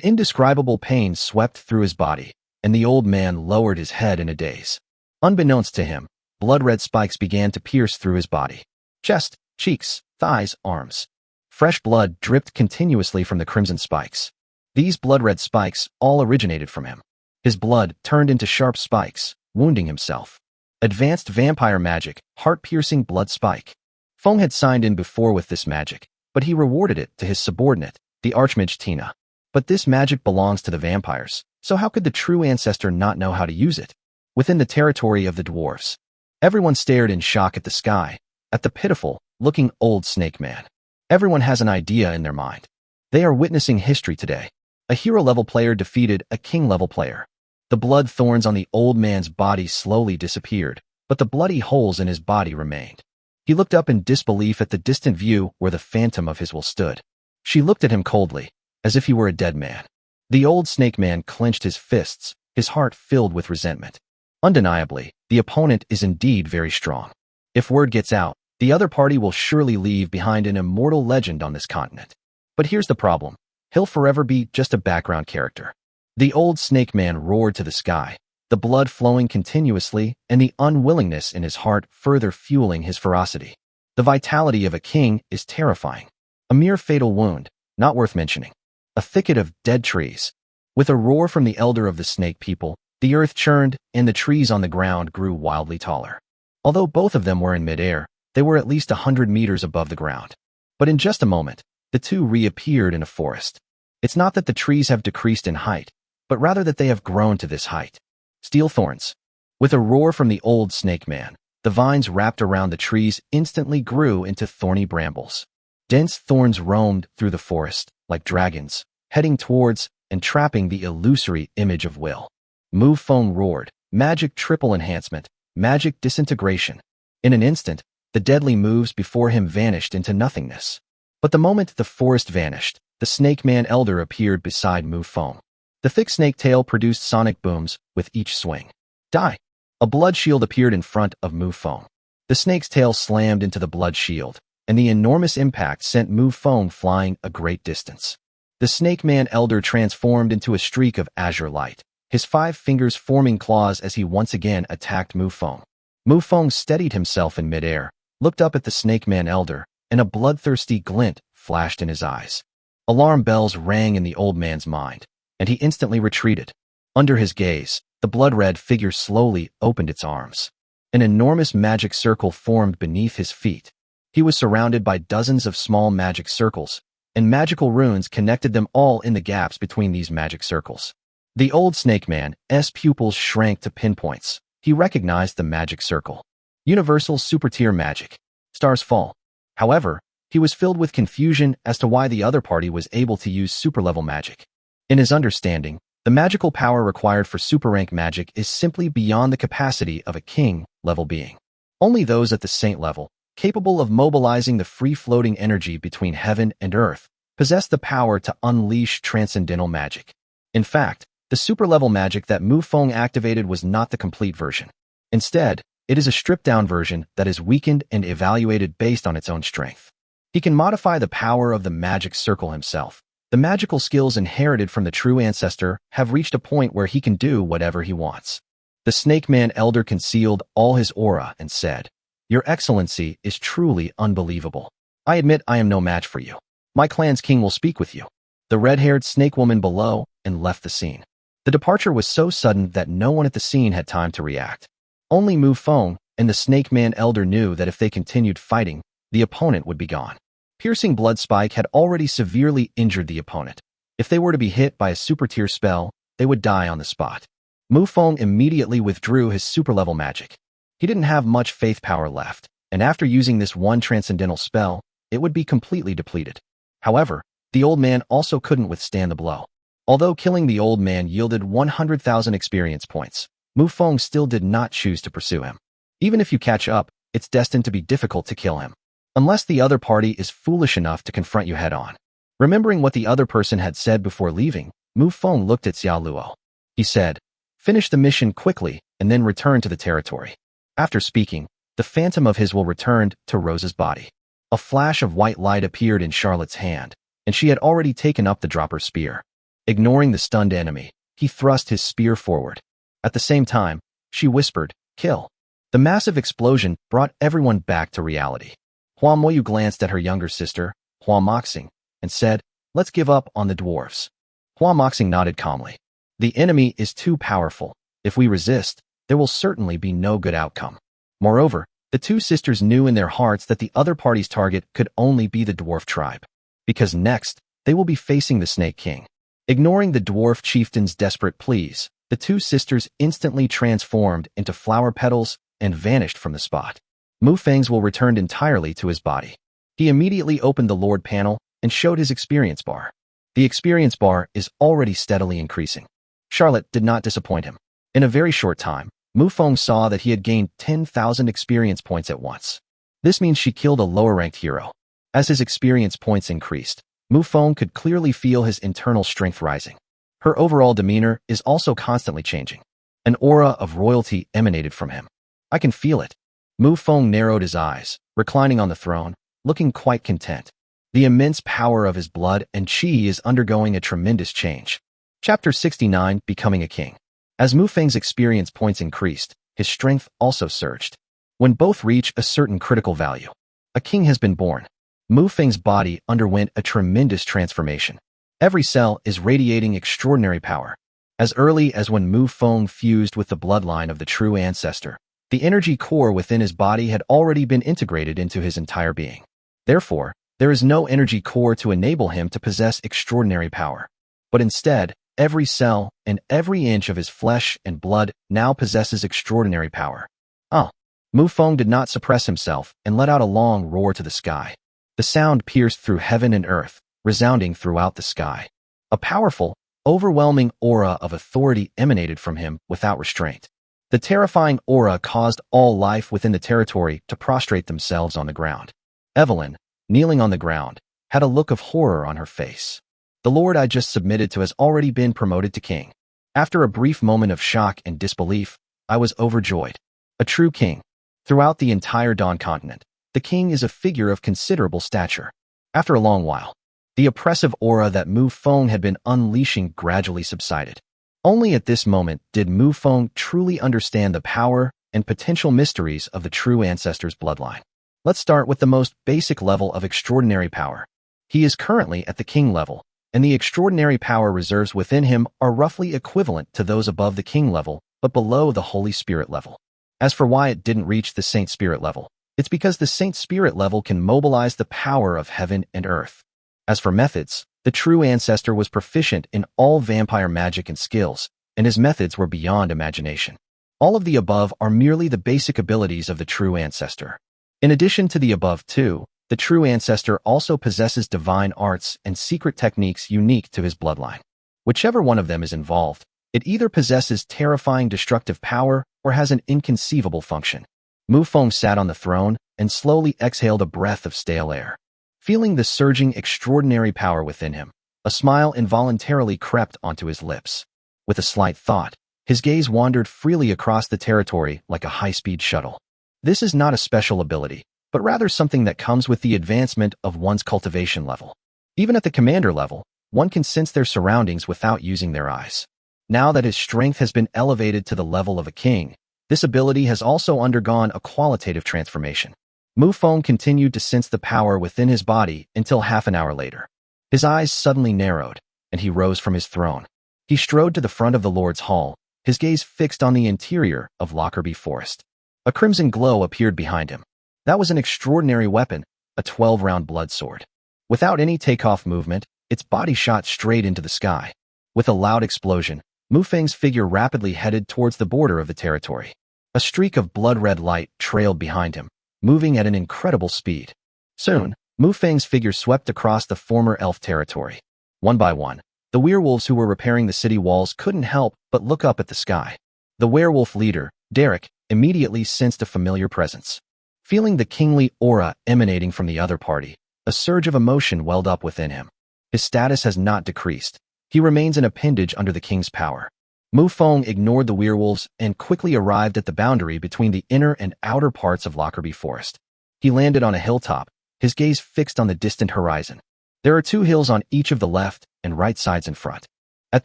indescribable pain swept through his body, and the old man lowered his head in a daze. Unbeknownst to him, blood-red spikes began to pierce through his body. Chest, cheeks, thighs, arms. Fresh blood dripped continuously from the crimson spikes. These blood-red spikes all originated from him. His blood turned into sharp spikes, wounding himself. Advanced vampire magic, heart-piercing blood spike. Fong had signed in before with this magic, but he rewarded it to his subordinate, the Archmage Tina. But this magic belongs to the vampires, so how could the true ancestor not know how to use it? Within the territory of the dwarves, everyone stared in shock at the sky, at the pitiful-looking old snake man. Everyone has an idea in their mind. They are witnessing history today. A hero-level player defeated a king-level player. The blood thorns on the old man's body slowly disappeared, but the bloody holes in his body remained. He looked up in disbelief at the distant view where the phantom of his will stood. She looked at him coldly, as if he were a dead man. The old snake man clenched his fists, his heart filled with resentment. Undeniably, the opponent is indeed very strong. If word gets out, the other party will surely leave behind an immortal legend on this continent. But here's the problem. He'll forever be just a background character. The old snake man roared to the sky, the blood flowing continuously and the unwillingness in his heart further fueling his ferocity. The vitality of a king is terrifying. A mere fatal wound, not worth mentioning. A thicket of dead trees. With a roar from the elder of the snake people, the earth churned and the trees on the ground grew wildly taller. Although both of them were in midair, they were at least 100 meters above the ground. But in just a moment, the two reappeared in a forest. It's not that the trees have decreased in height, but rather that they have grown to this height. Steel thorns. With a roar from the old snake man, the vines wrapped around the trees instantly grew into thorny brambles. Dense thorns roamed through the forest, like dragons, heading towards and trapping the illusory image of will. Mufong roared, magic triple enhancement, magic disintegration. In an instant, the deadly moves before him vanished into nothingness. But the moment the forest vanished, the snake man elder appeared beside Mufong. The thick snake tail produced sonic booms with each swing. Die! A blood shield appeared in front of Mufong. The snake's tail slammed into the blood shield, and the enormous impact sent Mufong flying a great distance. The snake man elder transformed into a streak of azure light, his 5 fingers forming claws as he once again attacked Mufong. Mufong steadied himself in midair, looked up at the snake man elder, and a bloodthirsty glint flashed in his eyes. Alarm bells rang in the old man's mind, and he instantly retreated. Under his gaze, the blood-red figure slowly opened its arms. An enormous magic circle formed beneath his feet. He was surrounded by dozens of small magic circles, and magical runes connected them all in the gaps between these magic circles. The old snake man's pupils shrank to pinpoints. He recognized the magic circle. Universal super-tier magic. Stars fall. However, he was filled with confusion as to why the other party was able to use super-level magic. In his understanding, the magical power required for super-rank magic is simply beyond the capacity of a king-level being. Only those at the saint level, capable of mobilizing the free-floating energy between heaven and earth, possess the power to unleash transcendental magic. In fact, the super-level magic that Mufong activated was not the complete version. Instead, it is a stripped-down version that is weakened and evaluated based on its own strength. He can modify the power of the magic circle himself. The magical skills inherited from the true ancestor have reached a point where he can do whatever he wants. The snake man elder concealed all his aura and said, "Your Excellency is truly unbelievable. I admit I am no match for you. My clan's king will speak with you." The red-haired snake woman below and left the scene. The departure was so sudden that no one at the scene had time to react. Only Mufong and the snake man elder knew that if they continued fighting, the opponent would be gone. Piercing blood spike had already severely injured the opponent. If they were to be hit by a super-tier spell, they would die on the spot. Mufong immediately withdrew his super-level magic. He didn't have much faith power left, and after using this one transcendental spell, it would be completely depleted. However, the old man also couldn't withstand the blow. Although killing the old man yielded 100,000 experience points, Mufong still did not choose to pursue him. Even if you catch up, it's destined to be difficult to kill him. Unless the other party is foolish enough to confront you head-on. Remembering what the other person had said before leaving, Mufong looked at Xiao Luo. He said, "Finish the mission quickly and then return to the territory." After speaking, the phantom of his will returned to Rose's body. A flash of white light appeared in Charlotte's hand, and she had already taken up the dropper spear. Ignoring the stunned enemy, he thrust his spear forward. At the same time, she whispered, "Kill." The massive explosion brought everyone back to reality. Hua Moyu glanced at her younger sister, Hua Moxing, and said, "Let's give up on the dwarves." Hua Moxing nodded calmly. "The enemy is too powerful. If we resist, there will certainly be no good outcome." Moreover, the two sisters knew in their hearts that the other party's target could only be the dwarf tribe. Because next, they will be facing the Snake King. Ignoring the dwarf chieftain's desperate pleas, the two sisters instantly transformed into flower petals and vanished from the spot. Mufang's will returned entirely to his body. He immediately opened the Lord panel and showed his experience bar. The experience bar is already steadily increasing. Charlotte did not disappoint him. In a very short time, Mufong saw that he had gained 10,000 experience points at once. This means she killed a lower-ranked hero. As his experience points increased, Mufong could clearly feel his internal strength rising. Her overall demeanor is also constantly changing. An aura of royalty emanated from him. I can feel it. Mufong narrowed his eyes, reclining on the throne, looking quite content. The immense power of his blood and chi is undergoing a tremendous change. Chapter 69, Becoming a King. As Mufeng's experience points increased, his strength also surged. When both reach a certain critical value, a king has been born. Mufeng's body underwent a tremendous transformation. Every cell is radiating extraordinary power. As early as when Mufong fused with the bloodline of the true ancestor, the energy core within his body had already been integrated into his entire being. Therefore, there is no energy core to enable him to possess extraordinary power. But instead, every cell and every inch of his flesh and blood now possesses extraordinary power. Oh! Mufong did not suppress himself and let out a long roar to the sky. The sound pierced through heaven and earth, resounding throughout the sky. A powerful, overwhelming aura of authority emanated from him without restraint. The terrifying aura caused all life within the territory to prostrate themselves on the ground. Evelyn, kneeling on the ground, had a look of horror on her face. The lord I just submitted to has already been promoted to king. After a brief moment of shock and disbelief, I was overjoyed. A true king. Throughout the entire Dawn continent, the king is a figure of considerable stature. After a long while, the oppressive aura that Mufong had been unleashing gradually subsided. Only at this moment did Mufong truly understand the power and potential mysteries of the true ancestor's bloodline. Let's start with the most basic level of extraordinary power. He is currently at the king level, and the extraordinary power reserves within him are roughly equivalent to those above the king level, but below the Holy Spirit level. As for why it didn't reach the Saint Spirit level, it's because the Saint Spirit level can mobilize the power of heaven and earth. As for methods, the true ancestor was proficient in all vampire magic and skills, and his methods were beyond imagination. All of the above are merely the basic abilities of the true ancestor. In addition to the above two, the true ancestor also possesses divine arts and secret techniques unique to his bloodline. Whichever one of them is involved, it either possesses terrifying destructive power or has an inconceivable function. Mufong sat on the throne and slowly exhaled a breath of stale air. Feeling the surging extraordinary power within him, a smile involuntarily crept onto his lips. With a slight thought, his gaze wandered freely across the territory like a high-speed shuttle. This is not a special ability, but rather something that comes with the advancement of one's cultivation level. Even at the commander level, one can sense their surroundings without using their eyes. Now that his strength has been elevated to the level of a king, this ability has also undergone a qualitative transformation. Mufong continued to sense the power within his body until half an hour later. His eyes suddenly narrowed, and he rose from his throne. He strode to the front of the Lord's Hall, his gaze fixed on the interior of Lockerbie Forest. A crimson glow appeared behind him. That was an extraordinary weapon, a 12-round blood sword. Without any takeoff movement, its body shot straight into the sky. With a loud explosion, Mufeng's figure rapidly headed towards the border of the territory. A streak of blood-red light trailed behind him, moving at an incredible speed. Soon, Mufeng's figure swept across the former elf territory. One by one, the werewolves who were repairing the city walls couldn't help but look up at the sky. The werewolf leader, Derek, immediately sensed a familiar presence. Feeling the kingly aura emanating from the other party, a surge of emotion welled up within him. His status has not decreased. He remains an appendage under the king's power. Mufong ignored the werewolves and quickly arrived at the boundary between the inner and outer parts of Lockerbie Forest. He landed on a hilltop, his gaze fixed on the distant horizon. There are 2 hills on each of the left and right sides in front. At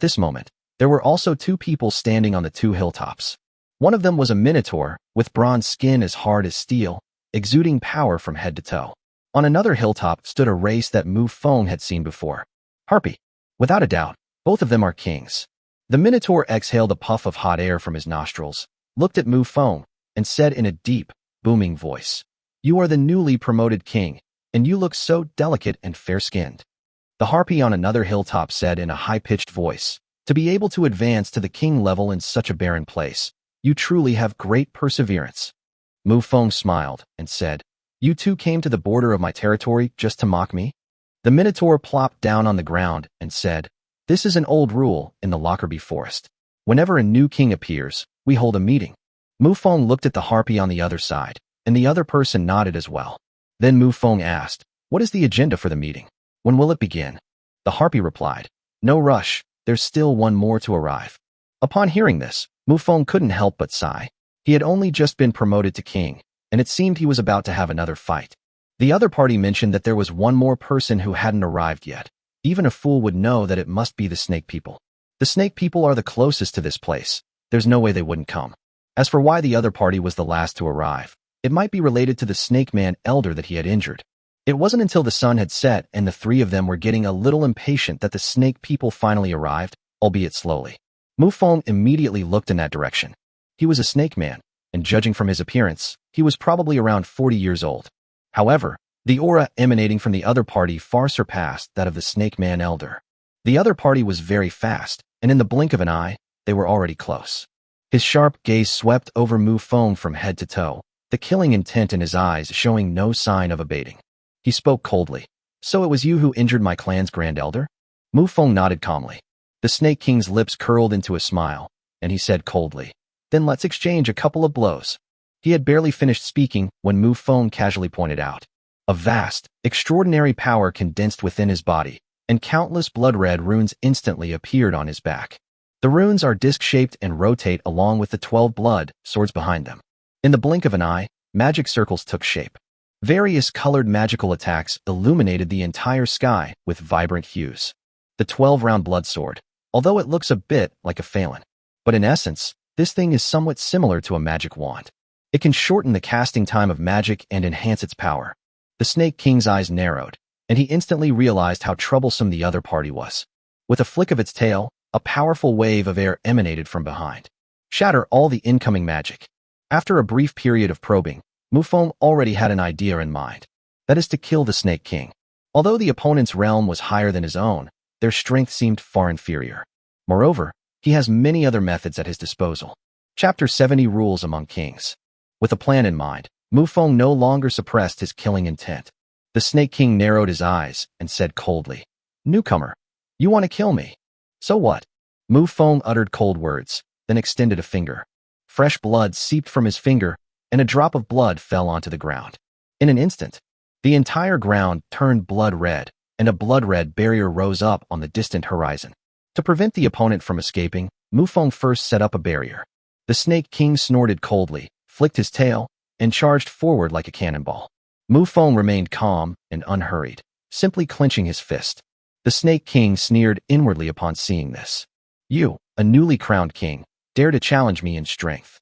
this moment, there were also 2 people standing on the 2 hilltops. One of them was a minotaur, with bronze skin as hard as steel, exuding power from head to toe. On another hilltop stood a race that Mufong had seen before. Harpy. Without a doubt, both of them are kings. The minotaur exhaled a puff of hot air from his nostrils, looked at Mufong, and said in a deep, booming voice, "You are the newly promoted king, and you look so delicate and fair-skinned." The harpy on another hilltop said in a high-pitched voice, "To be able to advance to the king level in such a barren place, you truly have great perseverance." Mufong smiled and said, "You two came to the border of my territory just to mock me?" The Minotaur plopped down on the ground and said, "This is an old rule in the Lockerbie Forest. Whenever a new king appears, we hold a meeting." Mufong looked at the harpy on the other side, and the other person nodded as well. Then Mufong asked, "What is the agenda for the meeting? When will it begin?" The harpy replied, "No rush, there's still one more to arrive." Upon hearing this, Mufong couldn't help but sigh. He had only just been promoted to king, and it seemed he was about to have another fight. The other party mentioned that there was one more person who hadn't arrived yet. Even a fool would know that it must be the snake people. The snake people are the closest to this place. There's no way they wouldn't come. As for why the other party was the last to arrive, it might be related to the snake man elder that he had injured. It wasn't until the sun had set and the three of them were getting a little impatient that the snake people finally arrived, albeit slowly. Mufong immediately looked in that direction. He was a snake man, and judging from his appearance, he was probably around 40 years old. However, the aura emanating from the other party far surpassed that of the snake man elder. The other party was very fast, and in the blink of an eye, they were already close. His sharp gaze swept over Mufong from head to toe, the killing intent in his eyes showing no sign of abating. He spoke coldly. "So it was you who injured my clan's grand elder?" Mufong nodded calmly. The Snake King's lips curled into a smile, and he said coldly, "Then let's exchange a couple of blows." He had barely finished speaking when Mufong casually pointed out. A vast, extraordinary power condensed within his body, and countless blood-red runes instantly appeared on his back. The runes are disc-shaped and rotate along with the 12 blood swords behind them. In the blink of an eye, magic circles took shape. Various colored magical attacks illuminated the entire sky with vibrant hues. The 12-round blood sword, although it looks a bit like a phalan. But in essence, this thing is somewhat similar to a magic wand. It can shorten the casting time of magic and enhance its power. The Snake King's eyes narrowed, and he instantly realized how troublesome the other party was. With a flick of its tail, a powerful wave of air emanated from behind. Shatter all the incoming magic. After a brief period of probing, Mufong already had an idea in mind. That is to kill the Snake King. Although the opponent's realm was higher than his own, their strength seemed far inferior. Moreover, he has many other methods at his disposal. Chapter 70 Rules Among Kings. With a plan in mind, Mufong no longer suppressed his killing intent. The Snake King narrowed his eyes and said coldly, "Newcomer, you want to kill me? So what?" Mufong uttered cold words, then extended a finger. Fresh blood seeped from his finger, and a drop of blood fell onto the ground. In an instant, the entire ground turned blood red, and a blood-red barrier rose up on the distant horizon. To prevent the opponent from escaping, Mufong first set up a barrier. The Snake King snorted coldly, flicked his tail, and charged forward like a cannonball. Mufong remained calm and unhurried, simply clenching his fist. The Snake King sneered inwardly upon seeing this. "You, a newly crowned king, dare to challenge me in strength."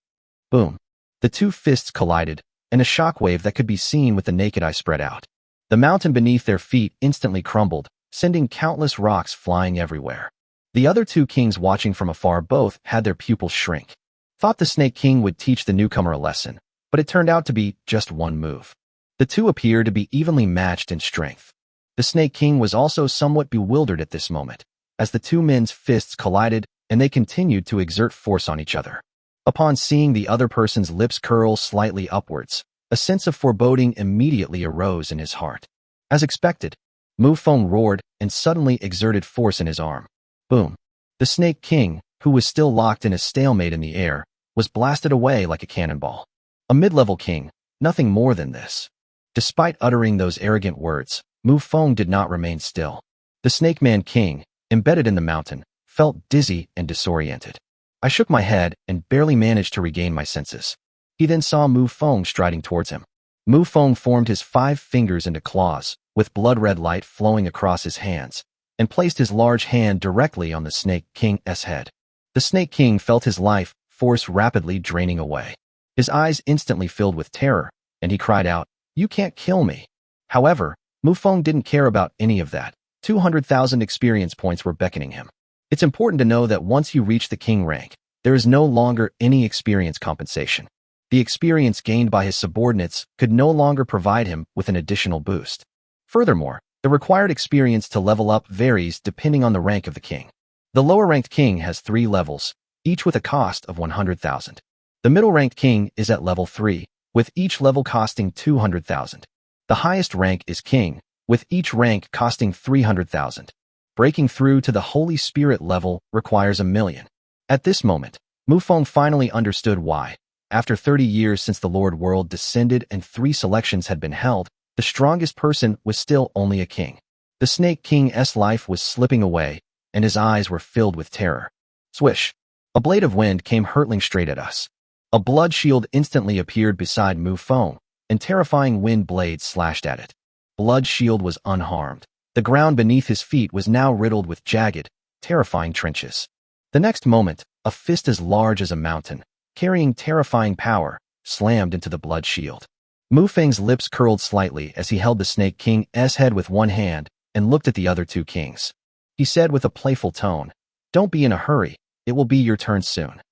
Boom. The two fists collided, and a shockwave that could be seen with the naked eye spread out. The mountain beneath their feet instantly crumbled, sending countless rocks flying everywhere. The other two kings watching from afar both had their pupils shrink. Thought the Snake King would teach the newcomer a lesson, but it turned out to be just one move. The two appeared to be evenly matched in strength. The Snake King was also somewhat bewildered at this moment, as the two men's fists collided and they continued to exert force on each other. Upon seeing the other person's lips curl slightly upwards, a sense of foreboding immediately arose in his heart. As expected, Mufong roared and suddenly exerted force in his arm. Boom. The Snake King, who was still locked in a stalemate in the air, was blasted away like a cannonball. A mid-level king, nothing more than this. Despite uttering those arrogant words, Mufong did not remain still. The Snake Man King, embedded in the mountain, felt dizzy and disoriented. I shook my head and barely managed to regain my senses. He then saw Mufong striding towards him. Mufong formed his 5 fingers into claws, with blood-red light flowing across his hands, and placed his large hand directly on the Snake King's head. The Snake King felt his life force rapidly draining away. His eyes instantly filled with terror, and he cried out, "You can't kill me." However, Mufong didn't care about any of that. 200,000 experience points were beckoning him. It's important to know that once you reach the king rank, there is no longer any experience compensation. The experience gained by his subordinates could no longer provide him with an additional boost. Furthermore, the required experience to level up varies depending on the rank of the king. The lower-ranked king has 3 levels, each with a cost of 100,000. The middle-ranked king is at level 3, with each level costing 200,000. The highest rank is king, with each rank costing 300,000. Breaking through to the Holy Spirit level requires 1,000,000. At this moment, Mufong finally understood why. After 30 years since the Lord World descended and 3 selections had been held, the strongest person was still only a king. The Snake King's life was slipping away, and his eyes were filled with terror. Swish! A blade of wind came hurtling straight at us. A blood shield instantly appeared beside Mufong, and terrifying wind blades slashed at it. Blood shield was unharmed. The ground beneath his feet was now riddled with jagged, terrifying trenches. The next moment, a fist as large as a mountain, carrying terrifying power, slammed into the blood shield. Mufeng's lips curled slightly as he held the Snake King's head with one hand and looked at the other 2 kings. He said with a playful tone, "Don't be in a hurry, it will be your turn soon."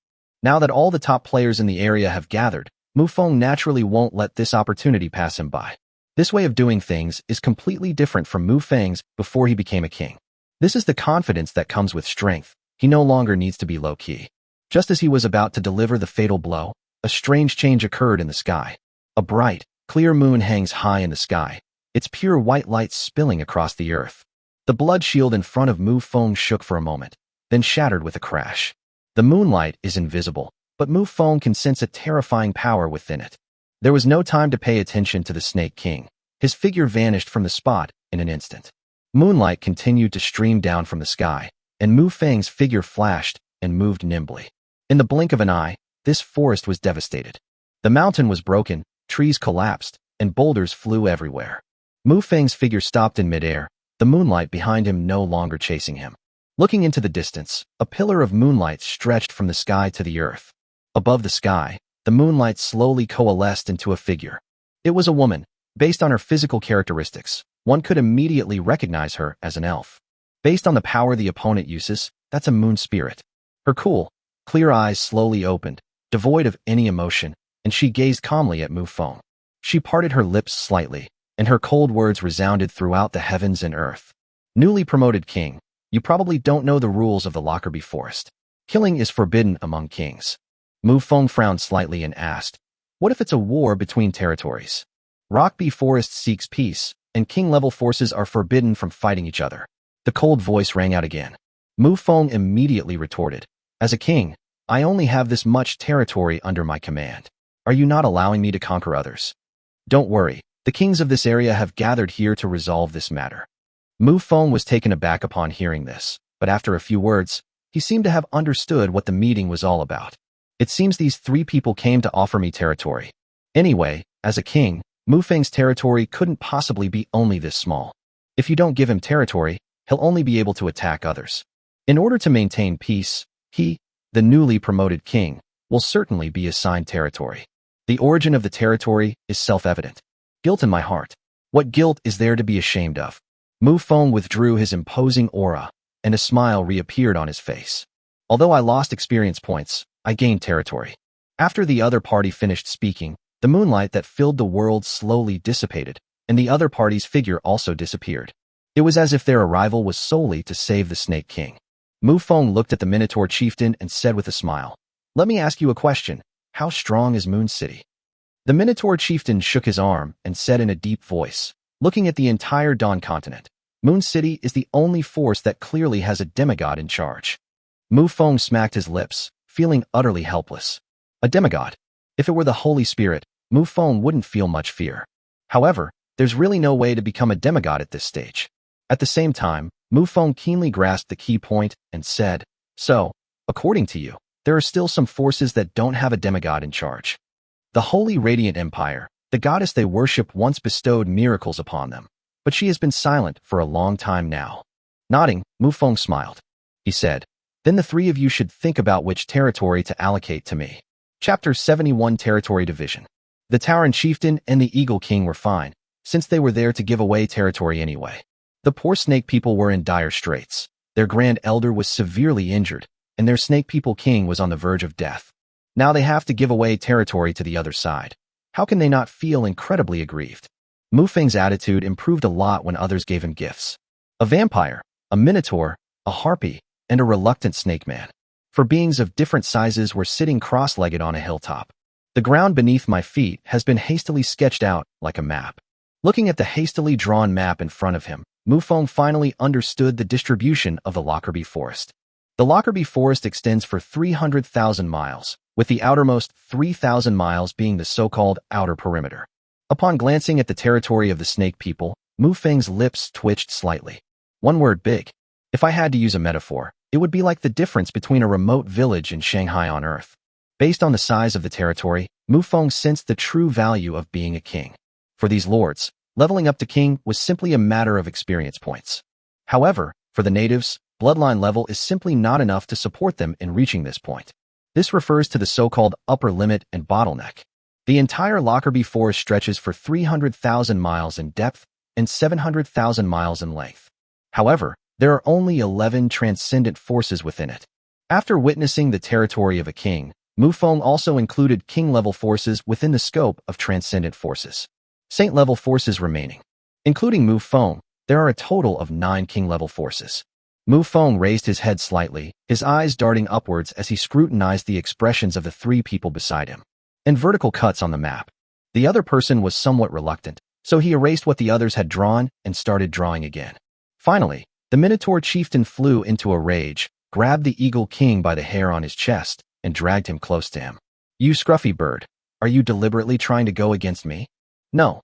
Now that all the top players in the area have gathered, Mufong naturally won't let this opportunity pass him by. This way of doing things is completely different from Mufeng's before he became a king. This is the confidence that comes with strength. He no longer needs to be low-key. Just as he was about to deliver the fatal blow, a strange change occurred in the sky. A bright, clear moon hangs high in the sky, its pure white light spilling across the earth. The blood shield in front of Mufong shook for a moment, then shattered with a crash. The moonlight is invisible, but Mufong can sense a terrifying power within it. There was no time to pay attention to the Snake King. His figure vanished from the spot in an instant. Moonlight continued to stream down from the sky, and Mufeng's figure flashed and moved nimbly. In the blink of an eye, this forest was devastated. The mountain was broken, trees collapsed, and boulders flew everywhere. Mufeng's figure stopped in midair, the moonlight behind him no longer chasing him. Looking into the distance, a pillar of moonlight stretched from the sky to the earth. Above the sky, the moonlight slowly coalesced into a figure. It was a woman. Based on her physical characteristics, one could immediately recognize her as an elf. Based on the power the opponent uses, that's a moon spirit. Her cool, clear eyes slowly opened, devoid of any emotion, and she gazed calmly at Mufong. She parted her lips slightly, and her cold words resounded throughout the heavens and earth. Newly promoted king, you probably don't know the rules of the Lockerbie Forest. Killing is forbidden among kings. Mufong frowned slightly and asked, what if it's a war between territories? Rockbee Forest seeks peace, and king-level forces are forbidden from fighting each other. The cold voice rang out again. Mufong immediately retorted, as a king, I only have this much territory under my command. Are you not allowing me to conquer others? Don't worry, the kings of this area have gathered here to resolve this matter. Mufong was taken aback upon hearing this, but after a few words, he seemed to have understood what the meeting was all about. It seems these 3 people came to offer me territory. Anyway, as a king, Mufeng's territory couldn't possibly be only this small. If you don't give him territory, he'll only be able to attack others. In order to maintain peace, he, the newly promoted king, will certainly be assigned territory. The origin of the territory is self-evident. Guilt in my heart. What guilt is there to be ashamed of? Mufong withdrew his imposing aura, and a smile reappeared on his face. Although I lost experience points, I gained territory. After the other party finished speaking, the moonlight that filled the world slowly dissipated, and the other party's figure also disappeared. It was as if their arrival was solely to save the Snake King. Mufong looked at the Minotaur chieftain and said with a smile, let me ask you a question. How strong is Moon City? The Minotaur chieftain shook his arm and said in a deep voice, looking at the entire Dawn continent, Moon City is the only force that clearly has a demigod in charge. Mufong smacked his lips, feeling utterly helpless. A demigod. If it were the Holy Spirit, Mufong wouldn't feel much fear. However, there's really no way to become a demigod at this stage. At the same time, Mufong keenly grasped the key point and said, so, according to you, there are still some forces that don't have a demigod in charge. The Holy Radiant Empire, the goddess they worship, once bestowed miracles upon them, but she has been silent for a long time now. Nodding, Mufong smiled. He said, then the 3 of you should think about which territory to allocate to me. Chapter 71 Territory Division. The Tauren Chieftain and the Eagle King were fine, since they were there to give away territory anyway. The poor Snake People were in dire straits. Their Grand Elder was severely injured, and their Snake People King was on the verge of death. Now they have to give away territory to the other side. How can they not feel incredibly aggrieved? Mufeng's attitude improved a lot when others gave him gifts. A vampire, a minotaur, a harpy, and a reluctant snake man. For beings of different sizes were sitting cross-legged on a hilltop. The ground beneath my feet has been hastily sketched out like a map. Looking at the hastily drawn map in front of him, Mufong finally understood the distribution of the Lockerbie Forest. The Lockerbie Forest extends for 300,000 miles, with the outermost 3,000 miles being the so-called outer perimeter. Upon glancing at the territory of the snake people, Mufeng's lips twitched slightly. One word: big. If I had to use a metaphor, it would be like the difference between a remote village and Shanghai on Earth. Based on the size of the territory, Mufong sensed the true value of being a king. For these lords, leveling up to king was simply a matter of experience points. However, for the natives, bloodline level is simply not enough to support them in reaching this point. This refers to the so-called upper limit and bottleneck. The entire Lockerbie Forest stretches for 300,000 miles in depth and 700,000 miles in length. However, there are only 11 transcendent forces within it. After witnessing the territory of a king, Mufong also included king-level forces within the scope of transcendent forces. Saint-level forces remaining. Including Mufong, there are a total of 9 king-level forces. Mufong raised his head slightly, his eyes darting upwards as he scrutinized the expressions of the 3 people beside him. And vertical cuts on the map. The other person was somewhat reluctant, so he erased what the others had drawn and started drawing again. Finally, the Minotaur chieftain flew into a rage, grabbed the Eagle King by the hair on his chest, and dragged him close to him. "You scruffy bird, are you deliberately trying to go against me?" No,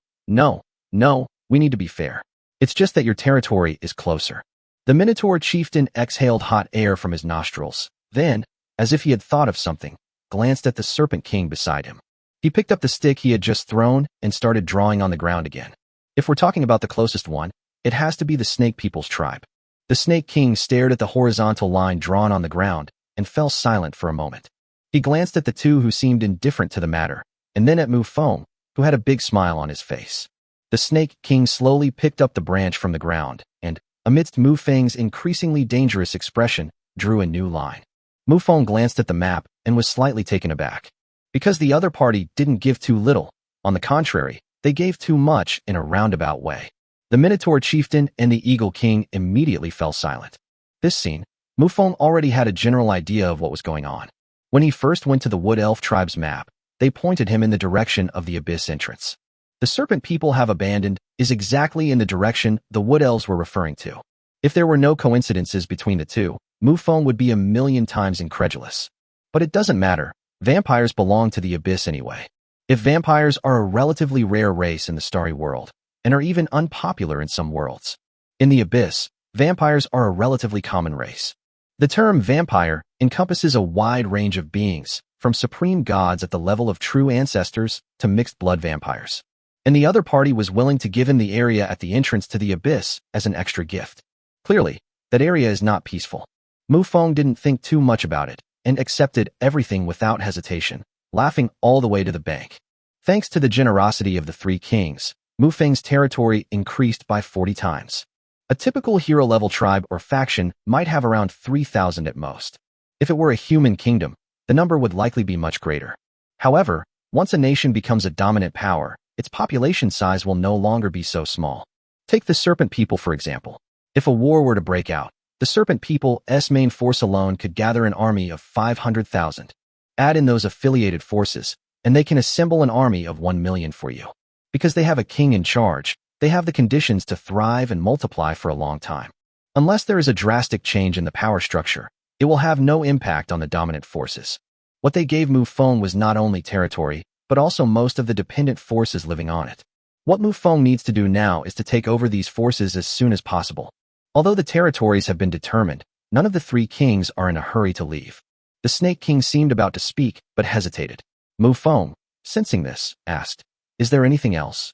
we need to be fair. It's just that your territory is closer." The Minotaur chieftain exhaled hot air from his nostrils, then, as if he had thought of something, glanced at the Serpent King beside him. He picked up the stick he had just thrown and started drawing on the ground again. If we're talking about the closest one, it has to be the Snake People's tribe. The Snake King stared at the horizontal line drawn on the ground and fell silent for a moment. He glanced at the 2 who seemed indifferent to the matter, and then at Mufong, who had a big smile on his face. The Snake King slowly picked up the branch from the ground and, amidst Mufeng's increasingly dangerous expression, drew a new line. Mufong glanced at the map and was slightly taken aback. Because the other party didn't give too little, on the contrary, they gave too much in a roundabout way. The Minotaur chieftain and the Eagle King immediately fell silent. This scene, Mufong already had a general idea of what was going on. When he first went to the Wood Elf tribe's map, they pointed him in the direction of the Abyss entrance. The Serpent People have abandoned is exactly in the direction the Wood Elves were referring to. If there were no coincidences between the 2, Mufong would be a million times incredulous. But it doesn't matter, vampires belong to the Abyss anyway. If vampires are a relatively rare race in the Starry World, and are even unpopular in some worlds, in the Abyss, vampires are a relatively common race. The term vampire encompasses a wide range of beings, from supreme gods at the level of true ancestors to mixed-blood vampires. And the other party was willing to give him the area at the entrance to the Abyss as an extra gift. Clearly, that area is not peaceful. Mufong didn't think too much about it, and accepted everything without hesitation, laughing all the way to the bank. Thanks to the generosity of the 3 kings, Mufeng's territory increased by 40 times. A typical hero-level tribe or faction might have around 3,000 at most. If it were a human kingdom, the number would likely be much greater. However, once a nation becomes a dominant power, its population size will no longer be so small. Take the Serpent People for example. If a war were to break out, the Serpent People's main force alone could gather an army of 500,000. Add in those affiliated forces, and they can assemble an army of 1 million for you. Because they have a king in charge, they have the conditions to thrive and multiply for a long time. Unless there is a drastic change in the power structure, it will have no impact on the dominant forces. What they gave Mufong was not only territory, but also most of the dependent forces living on it. What Mufong needs to do now is to take over these forces as soon as possible. Although the territories have been determined, none of the 3 kings are in a hurry to leave. The Snake King seemed about to speak, but hesitated. Mufong, sensing this, asked, "Is there anything else?"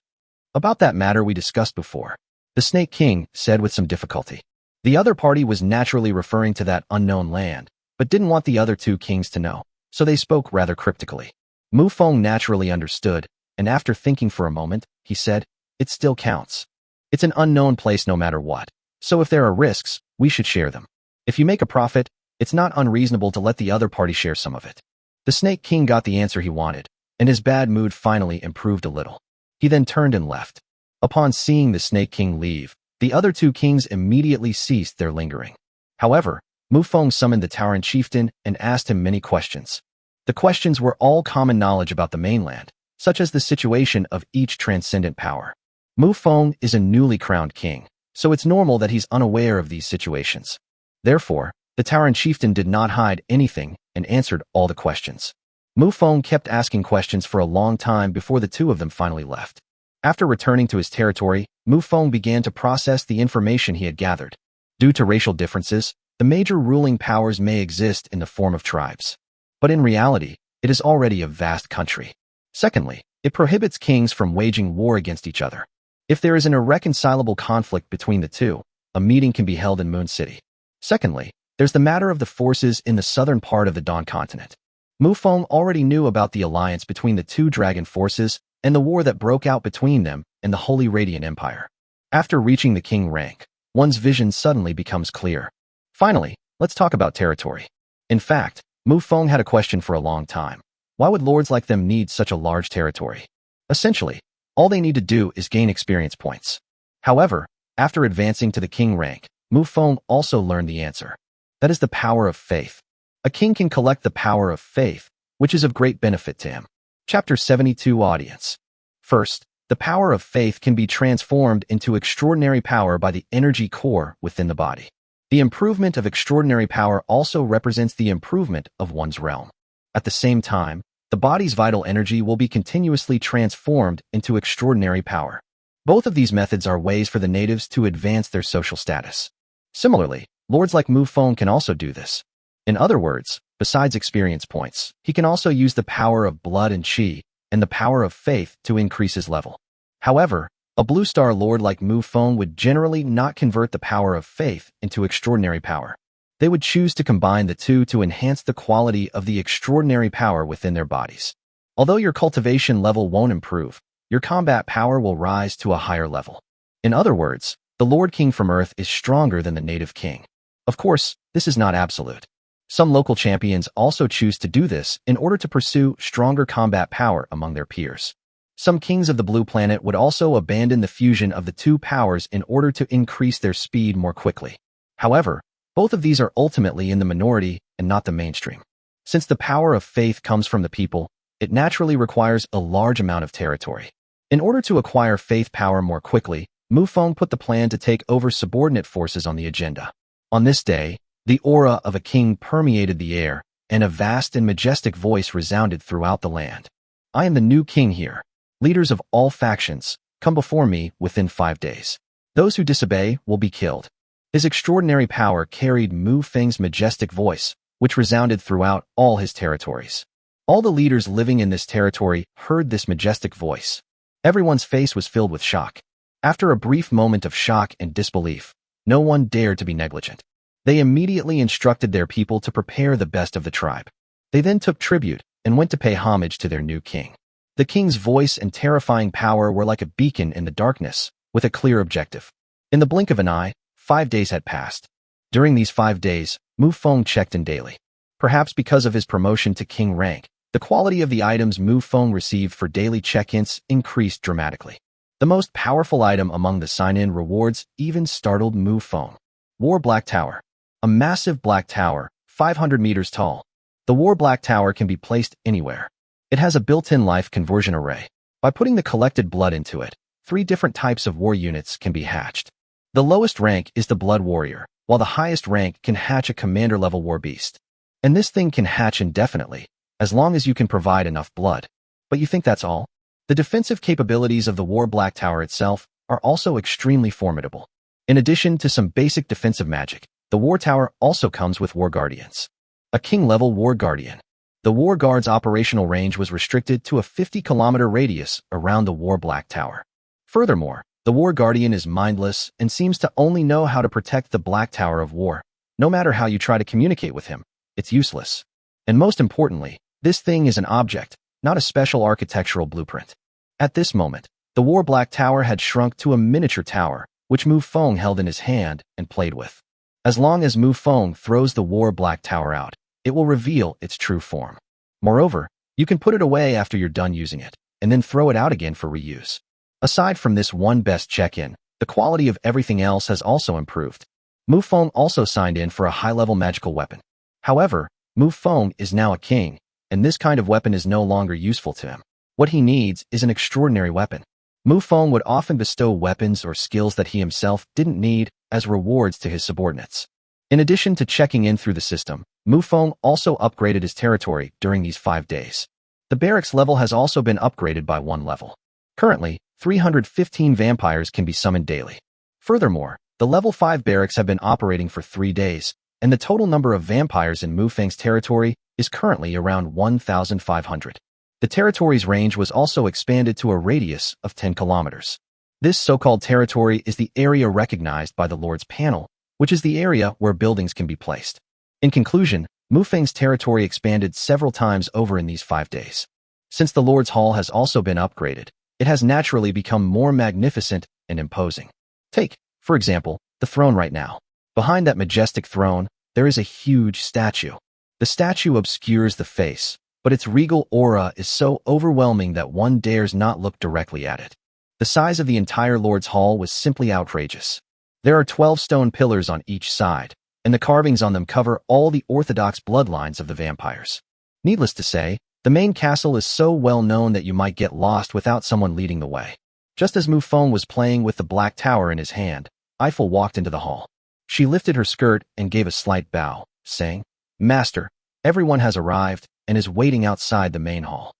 "About that matter we discussed before," the Snake King said with some difficulty. The other party was naturally referring to that unknown land, but didn't want the other 2 kings to know, so they spoke rather cryptically. Mufong naturally understood, and after thinking for a moment, he said, "It still counts. It's an unknown place no matter what, so if there are risks, we should share them. If you make a profit, it's not unreasonable to let the other party share some of it." The Snake King got the answer he wanted, and his bad mood finally improved a little. He then turned and left. Upon seeing the Snake King leave, the other 2 kings immediately ceased their lingering. However, Mufong summoned the Tauren chieftain and asked him many questions. The questions were all common knowledge about the mainland, such as the situation of each transcendent power. Mufong is a newly crowned king, so it's normal that he's unaware of these situations. Therefore, the Tauren chieftain did not hide anything and answered all the questions. Mufong kept asking questions for a long time before the two of them finally left. After returning to his territory, Mufong began to process the information he had gathered. Due to racial differences, the major ruling powers may exist in the form of tribes. But in reality, it is already a vast country. Secondly, it prohibits kings from waging war against each other. If there is an irreconcilable conflict between the two, a meeting can be held in Moon City. Secondly, there's the matter of the forces in the southern part of the Dawn continent. Mufong already knew about the alliance between the two dragon forces and the war that broke out between them and the Holy Radiant Empire. After reaching the king rank, one's vision suddenly becomes clear. Finally, let's talk about territory. In fact, Mufong had a question for a long time. Why would lords like them need such a large territory? Essentially, all they need to do is gain experience points. However, after advancing to the king rank, Mufong also learned the answer. That is the power of faith. A king can collect the power of faith, which is of great benefit to him. Chapter 72 Audience. First, the power of faith can be transformed into extraordinary power by the energy core within the body. The improvement of extraordinary power also represents the improvement of one's realm. At the same time, the body's vital energy will be continuously transformed into extraordinary power. Both of these methods are ways for the natives to advance their social status. Similarly, lords like Mufong can also do this. In other words, besides experience points, he can also use the power of blood and chi and the power of faith to increase his level. However, a blue star lord like Mufong would generally not convert the power of faith into extraordinary power. They would choose to combine the two to enhance the quality of the extraordinary power within their bodies. Although your cultivation level won't improve, your combat power will rise to a higher level. In other words, the Lord King from Earth is stronger than the native king. Of course, this is not absolute. Some local champions also choose to do this in order to pursue stronger combat power among their peers. Some kings of the blue planet would also abandon the fusion of the two powers in order to increase their speed more quickly. However, both of these are ultimately in the minority and not the mainstream. Since the power of faith comes from the people, it naturally requires a large amount of territory. In order to acquire faith power more quickly, Mufong put the plan to take over subordinate forces on the agenda. On this day, the aura of a king permeated the air, and a vast and majestic voice resounded throughout the land. I am the new king here. Leaders of all factions, come before me within 5 days. Those who disobey will be killed. His extraordinary power carried Mufong's majestic voice, which resounded throughout all his territories. All the leaders living in this territory heard this majestic voice. Everyone's face was filled with shock. After a brief moment of shock and disbelief, no one dared to be negligent. They immediately instructed their people to prepare the best of the tribe. They then took tribute and went to pay homage to their new king. The king's voice and terrifying power were like a beacon in the darkness, with a clear objective. In the blink of an eye, 5 days had passed. During these 5 days, Mufong checked in daily. Perhaps because of his promotion to king rank, the quality of the items Mufong received for daily check-ins increased dramatically. The most powerful item among the sign-in rewards even startled Mufong. War Black Tower. A massive black tower, 500 meters tall. The War Black Tower can be placed anywhere. It has a built-in life conversion array. By putting the collected blood into it, 3 different types of war units can be hatched. The lowest rank is the Blood Warrior, while the highest rank can hatch a commander-level war beast. And this thing can hatch indefinitely, as long as you can provide enough blood. But you think that's all? The defensive capabilities of the War Black Tower itself are also extremely formidable. In addition to some basic defensive magic, the War Tower also comes with War Guardians. A king-level War Guardian. The War Guard's operational range was restricted to a 50-kilometer radius around the War Black Tower. Furthermore, the War Guardian is mindless and seems to only know how to protect the Black Tower of War. No matter how you try to communicate with him, it's useless. And most importantly, this thing is an object, not a special architectural blueprint. At this moment, the War Black Tower had shrunk to a miniature tower, which Mufong held in his hand and played with. As long as Mufong throws the War Black Tower out, it will reveal its true form. Moreover, you can put it away after you're done using it, and then throw it out again for reuse. Aside from this one best check-in, the quality of everything else has also improved. Mufong also signed in for a high-level magical weapon. However, Mufong is now a king, and this kind of weapon is no longer useful to him. What he needs is an extraordinary weapon. Mufong would often bestow weapons or skills that he himself didn't need as rewards to his subordinates. In addition to checking in through the system, Mufong also upgraded his territory during these 5 days. The barracks level has also been upgraded by 1 level. Currently, 315 vampires can be summoned daily. Furthermore, the level 5 barracks have been operating for 3 days, and the total number of vampires in Mufeng's territory is currently around 1,500. The territory's range was also expanded to a radius of 10 kilometers. This so-called territory is the area recognized by the Lord's Panel, which is the area where buildings can be placed. In conclusion, Mufeng's territory expanded several times over in these 5 days. Since the Lord's Hall has also been upgraded, it has naturally become more magnificent and imposing. Take, for example, the throne right now. Behind that majestic throne, there is a huge statue. The statue obscures the face, but its regal aura is so overwhelming that one dares not look directly at it. The size of the entire Lord's Hall was simply outrageous. There are 12 stone pillars on each side, and the carvings on them cover all the orthodox bloodlines of the vampires. Needless to say, the main castle is so well known that you might get lost without someone leading the way. Just as Mufong was playing with the black tower in his hand, Eiffel walked into the hall. She lifted her skirt and gave a slight bow, saying, "Master, everyone has arrived and is waiting outside the main hall."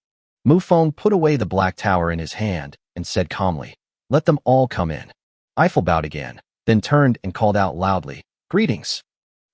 Mufong put away the black tower in his hand and said calmly, "Let them all come in." Eiffel bowed again, then turned and called out loudly, "Greetings."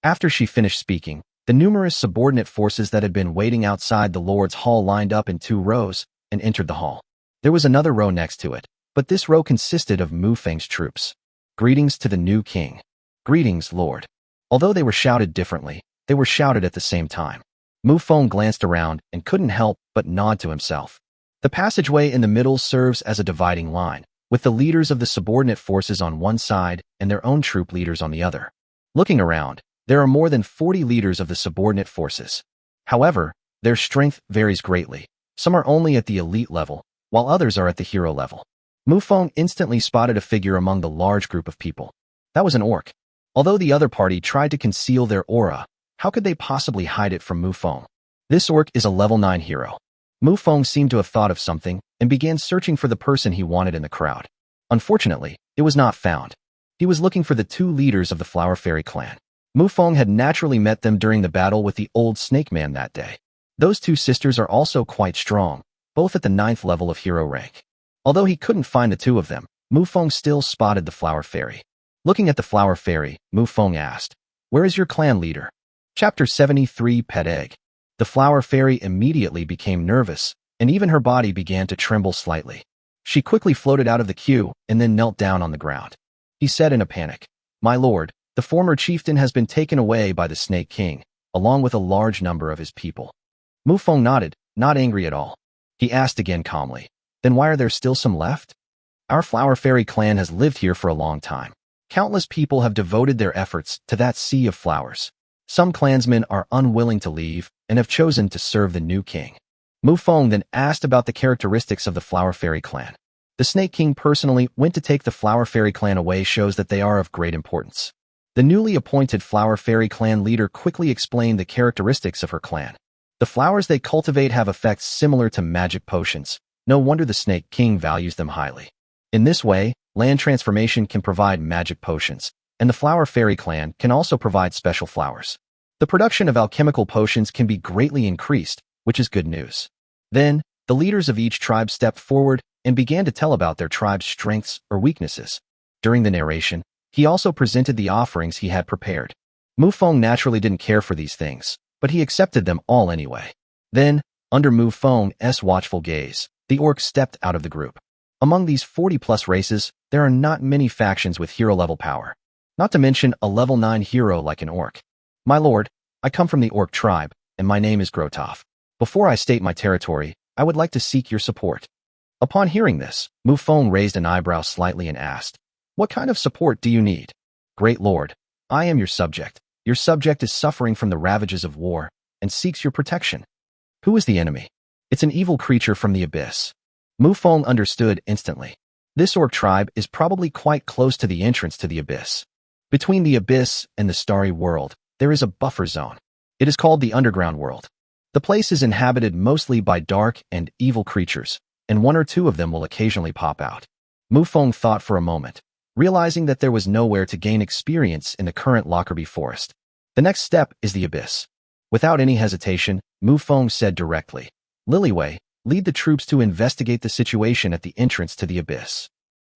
After she finished speaking, the numerous subordinate forces that had been waiting outside the Lord's Hall lined up in 2 rows and entered the hall. There was another row next to it, but this row consisted of Mufeng's troops. "Greetings to the new king." "Greetings, Lord." Although they were shouted differently, they were shouted at the same time. Mufong glanced around and couldn't help but nod to himself. The passageway in the middle serves as a dividing line, with the leaders of the subordinate forces on one side and their own troop leaders on the other. Looking around, there are more than 40 leaders of the subordinate forces. However, their strength varies greatly. Some are only at the elite level, while others are at the hero level. Mufong instantly spotted a figure among the large group of people. That was an orc. Although the other party tried to conceal their aura, how could they possibly hide it from Mufong? This orc is a level 9 hero. Mufong seemed to have thought of something and began searching for the person he wanted in the crowd. Unfortunately, it was not found. He was looking for the 2 leaders of the Flower Fairy clan. Mufong had naturally met them during the battle with the old snake man that day. Those 2 sisters are also quite strong, both at the 9th level of hero rank. Although he couldn't find the 2 of them, Mufong still spotted the Flower Fairy. Looking at the Flower Fairy, Mufong asked, "Where is your clan leader?" Chapter 73 Pet Egg. The Flower Fairy immediately became nervous, and even her body began to tremble slightly. She quickly floated out of the queue and then knelt down on the ground. He said in a panic, "My lord, the former chieftain has been taken away by the Snake King, along with a large number of his people." Mufong nodded, not angry at all. He asked again calmly, "Then why are there still some left?" "Our Flower Fairy clan has lived here for a long time. Countless people have devoted their efforts to that sea of flowers. Some clansmen are unwilling to leave and have chosen to serve the new king." Mufong then asked about the characteristics of the Flower Fairy clan. The Snake King personally went to take the Flower Fairy clan away shows that they are of great importance. The newly appointed Flower Fairy clan leader quickly explained the characteristics of her clan. The flowers they cultivate have effects similar to magic potions. No wonder the Snake King values them highly. In this way, land transformation can provide magic potions, and the Flower Fairy clan can also provide special flowers. The production of alchemical potions can be greatly increased, which is good news. Then, the leaders of each tribe stepped forward and began to tell about their tribe's strengths or weaknesses. During the narration, he also presented the offerings he had prepared. Mufong naturally didn't care for these things, but he accepted them all anyway. Then, under Mufong's watchful gaze, the orc stepped out of the group. Among these 40-plus races, there are not many factions with hero-level power. Not to mention a level 9 hero like an orc. "My lord, I come from the orc tribe, and my name is Grotov. Before I state my territory, I would like to seek your support." Upon hearing this, Mufong raised an eyebrow slightly and asked, "What kind of support do you need?" "Great lord, I am your subject. Your subject is suffering from the ravages of war and seeks your protection." "Who is the enemy?" "It's an evil creature from the abyss." Mufong understood instantly. This orc tribe is probably quite close to the entrance to the abyss. Between the abyss and the starry world, there is a buffer zone. It is called the underground world. The place is inhabited mostly by dark and evil creatures, and 1 or 2 of them will occasionally pop out. Mufong thought for a moment, realizing that there was nowhere to gain experience in the current Lockerbie forest. The next step is the abyss. Without any hesitation, Mufong said directly, Liliwei, lead the troops to investigate the situation at the entrance to the abyss.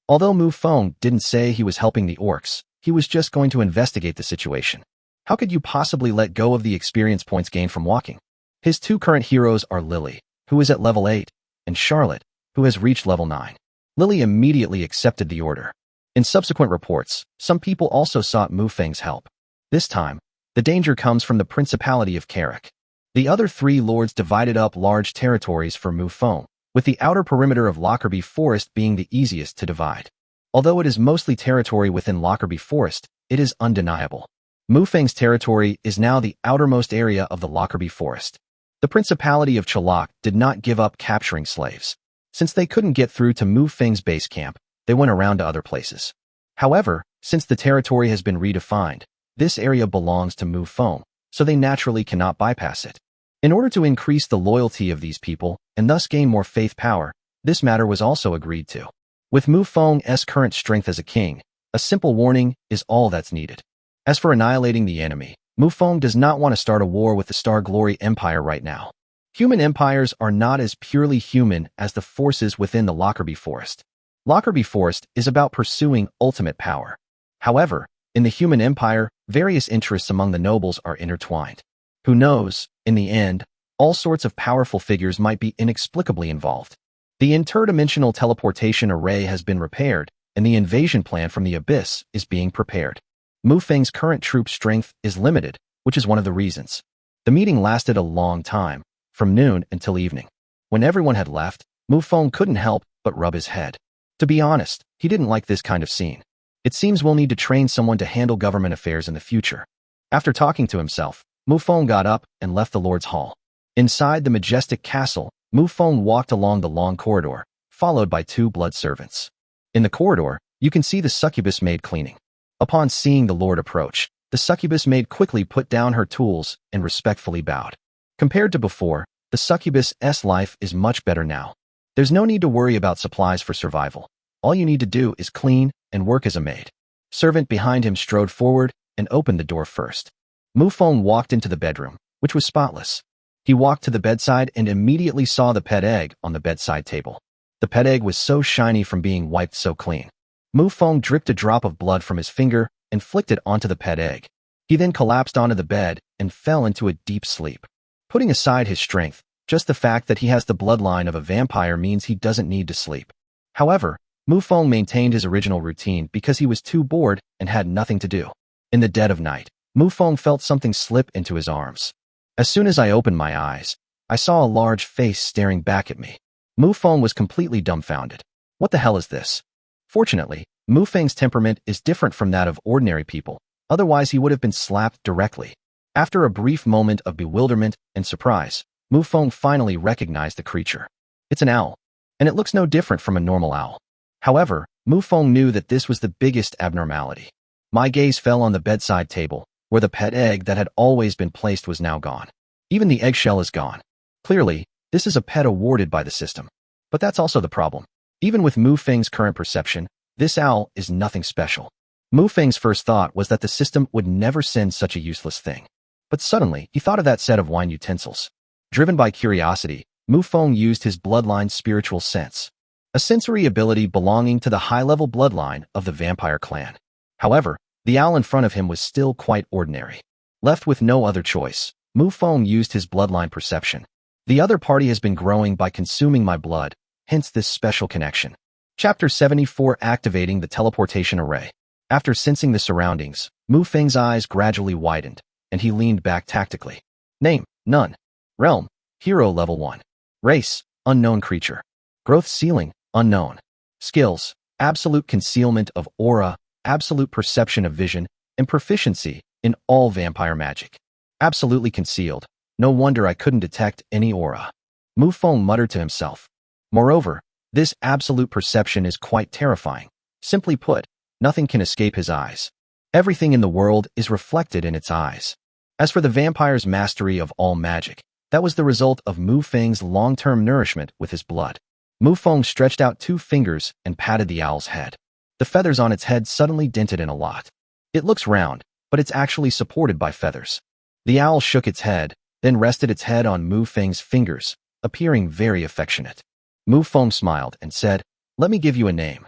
Although Mufong didn't say he was helping the orcs, he was just going to investigate the situation. How could you possibly let go of the experience points gained from walking? His two current heroes are Lily, who is at level 8, and Charlotte, who has reached level 9. Lily immediately accepted the order. In subsequent reports, some people also sought Mufeng's help. This time, the danger comes from the Principality of Carrick. The other three lords divided up large territories for Mufong, with the outer perimeter of Lockerbie Forest being the easiest to divide. Although it is mostly territory within Lockerbie Forest, it is undeniable. Mufeng's territory is now the outermost area of the Lockerbie Forest. The Principality of Chalak did not give up capturing slaves. Since they couldn't get through to Mufeng's base camp, they went around to other places. However, since the territory has been redefined, this area belongs to Mufong, so they naturally cannot bypass it. In order to increase the loyalty of these people, and thus gain more faith power, this matter was also agreed to. With Mufong's current strength as a king, a simple warning is all that's needed. As for annihilating the enemy, Mufong does not want to start a war with the Star Glory Empire right now. Human empires are not as purely human as the forces within the Lockerbie Forest. Lockerbie Forest is about pursuing ultimate power. However, in the human empire, various interests among the nobles are intertwined. Who knows, in the end, all sorts of powerful figures might be inexplicably involved. The interdimensional teleportation array has been repaired, and the invasion plan from the abyss is being prepared. Mufeng's current troop strength is limited, which is one of the reasons. The meeting lasted a long time, from noon until evening. When everyone had left, Mufong couldn't help but rub his head. To be honest, he didn't like this kind of scene. It seems we'll need to train someone to handle government affairs in the future. After talking to himself, Mufong got up and left the Lord's Hall. Inside the majestic castle, Mufong walked along the long corridor, followed by two blood servants. In the corridor, you can see the succubus maid cleaning. Upon seeing the Lord approach, the succubus maid quickly put down her tools and respectfully bowed. Compared to before, the succubus's life is much better now. There's no need to worry about supplies for survival. All you need to do is clean and work as a maid. Servant behind him strode forward and opened the door first. Mufong walked into the bedroom, which was spotless. He walked to the bedside and immediately saw the pet egg on the bedside table. The pet egg was so shiny from being wiped so clean. Mufong dripped a drop of blood from his finger and flicked it onto the pet egg. He then collapsed onto the bed and fell into a deep sleep. Putting aside his strength, just the fact that he has the bloodline of a vampire means he doesn't need to sleep. However, Mufong maintained his original routine because he was too bored and had nothing to do. In the dead of night, Mufong felt something slip into his arms. As soon as I opened my eyes, I saw a large face staring back at me. Mufong was completely dumbfounded. What the hell is this? Fortunately, Mufeng's temperament is different from that of ordinary people, otherwise he would have been slapped directly. After a brief moment of bewilderment and surprise, Mufong finally recognized the creature. It's an owl, and it looks no different from a normal owl. However, Mufong knew that this was the biggest abnormality. My gaze fell on the bedside table, where the pet egg that had always been placed was now gone. Even the eggshell is gone. Clearly, this is a pet awarded by the system. But that's also the problem. Even with Mufeng's current perception, this owl is nothing special. Mufeng's first thought was that the system would never send such a useless thing. But suddenly, he thought of that set of wine utensils. Driven by curiosity, Mufong used his bloodline's spiritual sense, a sensory ability belonging to the high-level bloodline of the vampire clan. However, the owl in front of him was still quite ordinary. Left with no other choice, Mufong used his bloodline perception. The other party has been growing by consuming my blood, hence this special connection. Chapter 74 Activating the Teleportation Array. After sensing the surroundings, Mufeng's eyes gradually widened, and he leaned back tactically. Name, none. Realm, hero level 1. Race, unknown creature. Growth ceiling, unknown. Skills, absolute concealment of aura, absolute perception of vision, and proficiency in all vampire magic. Absolutely concealed. No wonder I couldn't detect any aura. Mufong muttered to himself. Moreover, this absolute perception is quite terrifying. Simply put, nothing can escape his eyes. Everything in the world is reflected in its eyes. As for the vampire's mastery of all magic, that was the result of Mufeng's long-term nourishment with his blood. Mufong stretched out 2 fingers and patted the owl's head. The feathers on its head suddenly dented in a lot. It looks round, but it's actually supported by feathers. The owl shook its head, then rested its head on Mufeng's fingers, appearing very affectionate. Mufong smiled and said, "Let me give you a name."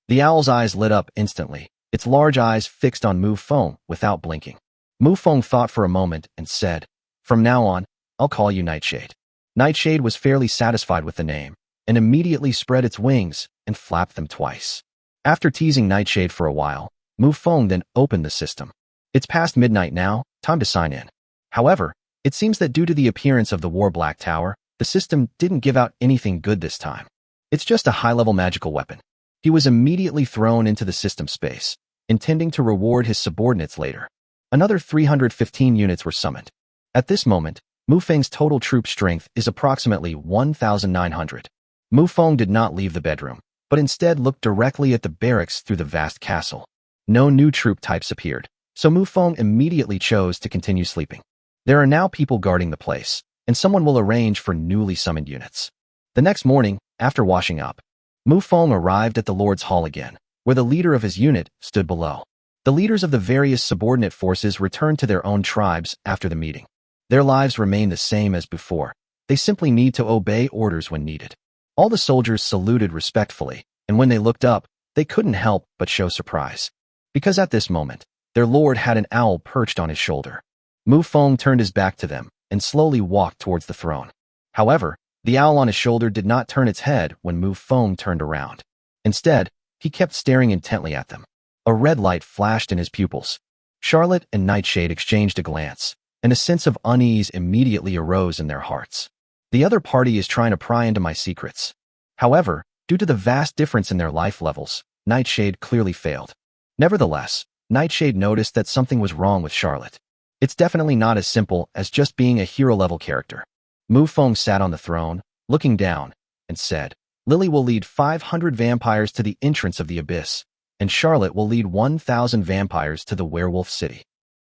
The owl's eyes lit up instantly, its large eyes fixed on Mufong without blinking. Mufong thought for a moment and said, "From now on, I'll call you Nightshade." Nightshade was fairly satisfied with the name, and immediately spread its wings and flapped them twice. After teasing Nightshade for a while, Mufong then opened the system. It's past midnight now, time to sign in. However, it seems that due to the appearance of the War Black Tower, the system didn't give out anything good this time. It's just a high-level magical weapon. He was immediately thrown into the system space, intending to reward his subordinates later. Another 315 units were summoned. At this moment, Mufeng's total troop strength is approximately 1,900. Mufong did not leave the bedroom, but instead looked directly at the barracks through the vast castle. No new troop types appeared, so Mufong immediately chose to continue sleeping. There are now people guarding the place, and someone will arrange for newly summoned units. The next morning, after washing up, Mufong arrived at the Lord's Hall again, where the leader of his unit stood below. The leaders of the various subordinate forces returned to their own tribes after the meeting. Their lives remain the same as before. They simply need to obey orders when needed. All the soldiers saluted respectfully, and when they looked up, they couldn't help but show surprise. Because at this moment, their lord had an owl perched on his shoulder. Mufong turned his back to them and slowly walked towards the throne. However, the owl on his shoulder did not turn its head when Mufong turned around. Instead, he kept staring intently at them. A red light flashed in his pupils. Charlotte and Nightshade exchanged a glance, and a sense of unease immediately arose in their hearts. The other party is trying to pry into my secrets. However, due to the vast difference in their life levels, Nightshade clearly failed. Nevertheless, Nightshade noticed that something was wrong with Charlotte. It's definitely not as simple as just being a hero-level character. Mufong sat on the throne, looking down, and said, "Lily will lead 500 vampires to the entrance of the abyss, and Charlotte will lead 1,000 vampires to the werewolf city."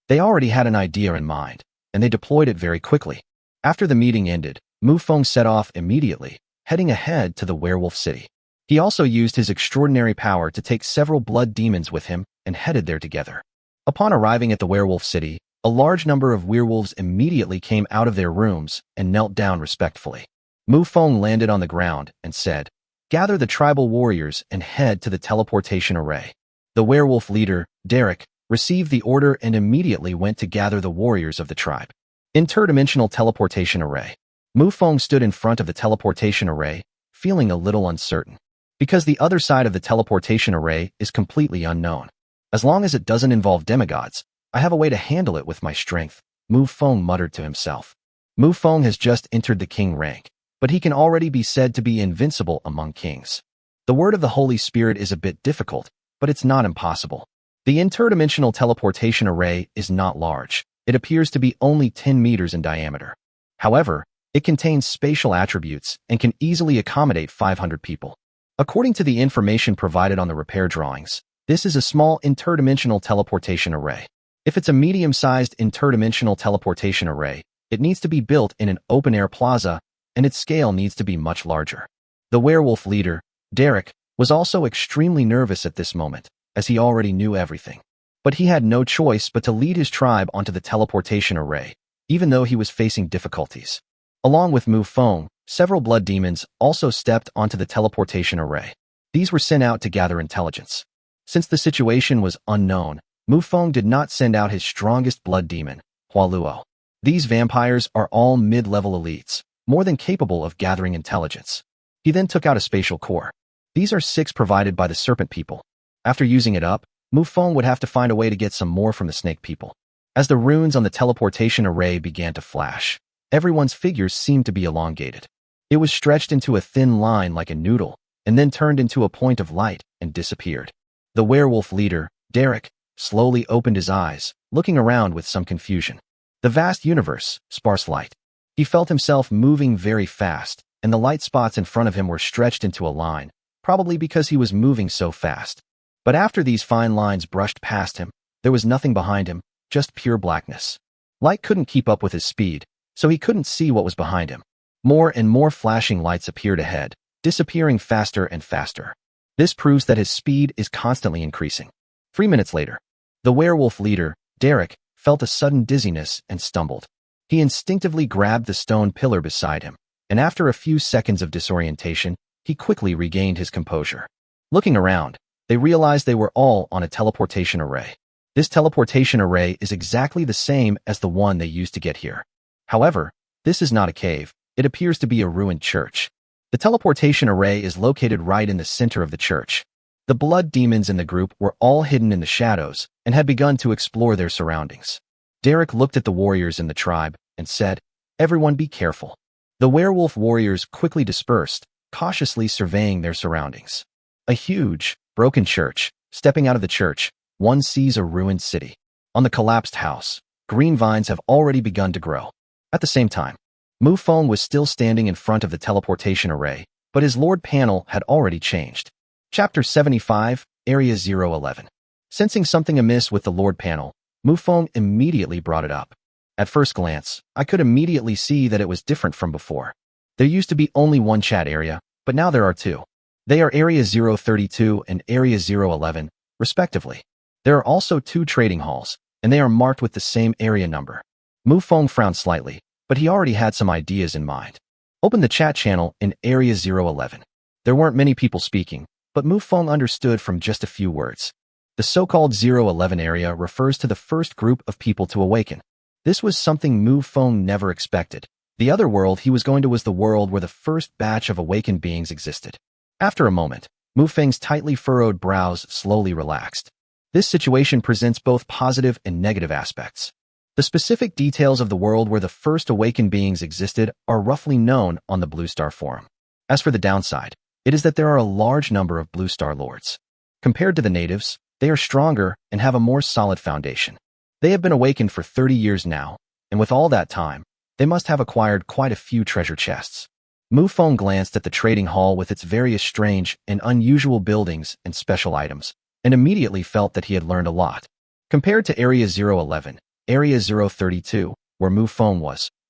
They already had an idea in mind, and they deployed it very quickly. After the meeting ended, Mufong set off immediately, heading ahead to the werewolf city. He also used his extraordinary power to take several blood demons with him and headed there together. Upon arriving at the werewolf city, a large number of werewolves immediately came out of their rooms and knelt down respectfully. Mufong landed on the ground and said, "Gather the tribal warriors and head to the teleportation array." The werewolf leader, Derek, received the order and immediately went to gather the warriors of the tribe. Interdimensional teleportation array. Mufong stood in front of the teleportation array, feeling a little uncertain. Because the other side of the teleportation array is completely unknown. As long as it doesn't involve demigods, I have a way to handle it with my strength, Mufong muttered to himself. Mufong has just entered the king rank, but he can already be said to be invincible among kings. The word of the Holy Spirit is a bit difficult, but it's not impossible. The interdimensional teleportation array is not large. It appears to be only 10 meters in diameter. However, it contains spatial attributes and can easily accommodate 500 people. According to the information provided on the repair drawings, this is a small interdimensional teleportation array. If it's a medium-sized interdimensional teleportation array, it needs to be built in an open-air plaza, and its scale needs to be much larger. The werewolf leader, Derek, was also extremely nervous at this moment, as he already knew everything. But he had no choice but to lead his tribe onto the teleportation array, even though he was facing difficulties. Along with Mufong, several blood demons also stepped onto the teleportation array. These were sent out to gather intelligence. Since the situation was unknown, Mufong did not send out his strongest blood demon, Hualuo. These vampires are all mid-level elites, more than capable of gathering intelligence. He then took out a spatial core. These are 6 provided by the serpent people. After using it up, Mufong would have to find a way to get some more from the snake people. As the runes on the teleportation array began to flash, everyone's figures seemed to be elongated. It was stretched into a thin line like a noodle, and then turned into a point of light and disappeared. The werewolf leader, Derek, slowly opened his eyes, looking around with some confusion. The vast universe, sparse light. He felt himself moving very fast, and the light spots in front of him were stretched into a line, probably because he was moving so fast. But after these fine lines brushed past him, there was nothing behind him, just pure blackness. Light couldn't keep up with his speed, so he couldn't see what was behind him. More and more flashing lights appeared ahead, disappearing faster and faster. This proves that his speed is constantly increasing. 3 minutes later, the werewolf leader, Derek, felt a sudden dizziness and stumbled. He instinctively grabbed the stone pillar beside him, and after a few seconds of disorientation, he quickly regained his composure. Looking around, they realized they were all on a teleportation array. This teleportation array is exactly the same as the one they used to get here. However, this is not a cave. It appears to be a ruined church. The teleportation array is located right in the center of the church. The blood demons in the group were all hidden in the shadows and had begun to explore their surroundings. Derek looked at the warriors in the tribe and said, "Everyone be careful." The werewolf warriors quickly dispersed, cautiously surveying their surroundings. A huge, broken church. Stepping out of the church, one sees a ruined city. On the collapsed house, green vines have already begun to grow. At the same time, Mufong was still standing in front of the teleportation array, but his Lord panel had already changed. Chapter 75, Area 011. Sensing something amiss with the Lord panel, Mufong immediately brought it up. At first glance, I could immediately see that it was different from before. There used to be only one chat area, but now there are two. They are Area 032 and Area 011, respectively. There are also two trading halls, and they are marked with the same area number. Mufong frowned slightly, but he already had some ideas in mind. Open the chat channel in Area 011. There weren't many people speaking, but Mufong understood from just a few words. The so-called 011 area refers to the first group of people to awaken. This was something Mufong never expected. The other world he was going to was the world where the first batch of awakened beings existed. After a moment, Mufeng's tightly furrowed brows slowly relaxed. This situation presents both positive and negative aspects. The specific details of the world where the first awakened beings existed are roughly known on the Blue Star Forum. As for the downside, it is that there are a large number of Blue Star Lords. Compared to the natives, they are stronger and have a more solid foundation. They have been awakened for 30 years now, and with all that time, they must have acquired quite a few treasure chests. Mufong glanced at the trading hall with its various strange and unusual buildings and special items, and immediately felt that he had learned a lot. Compared to Area 011, Area 032, where Mufong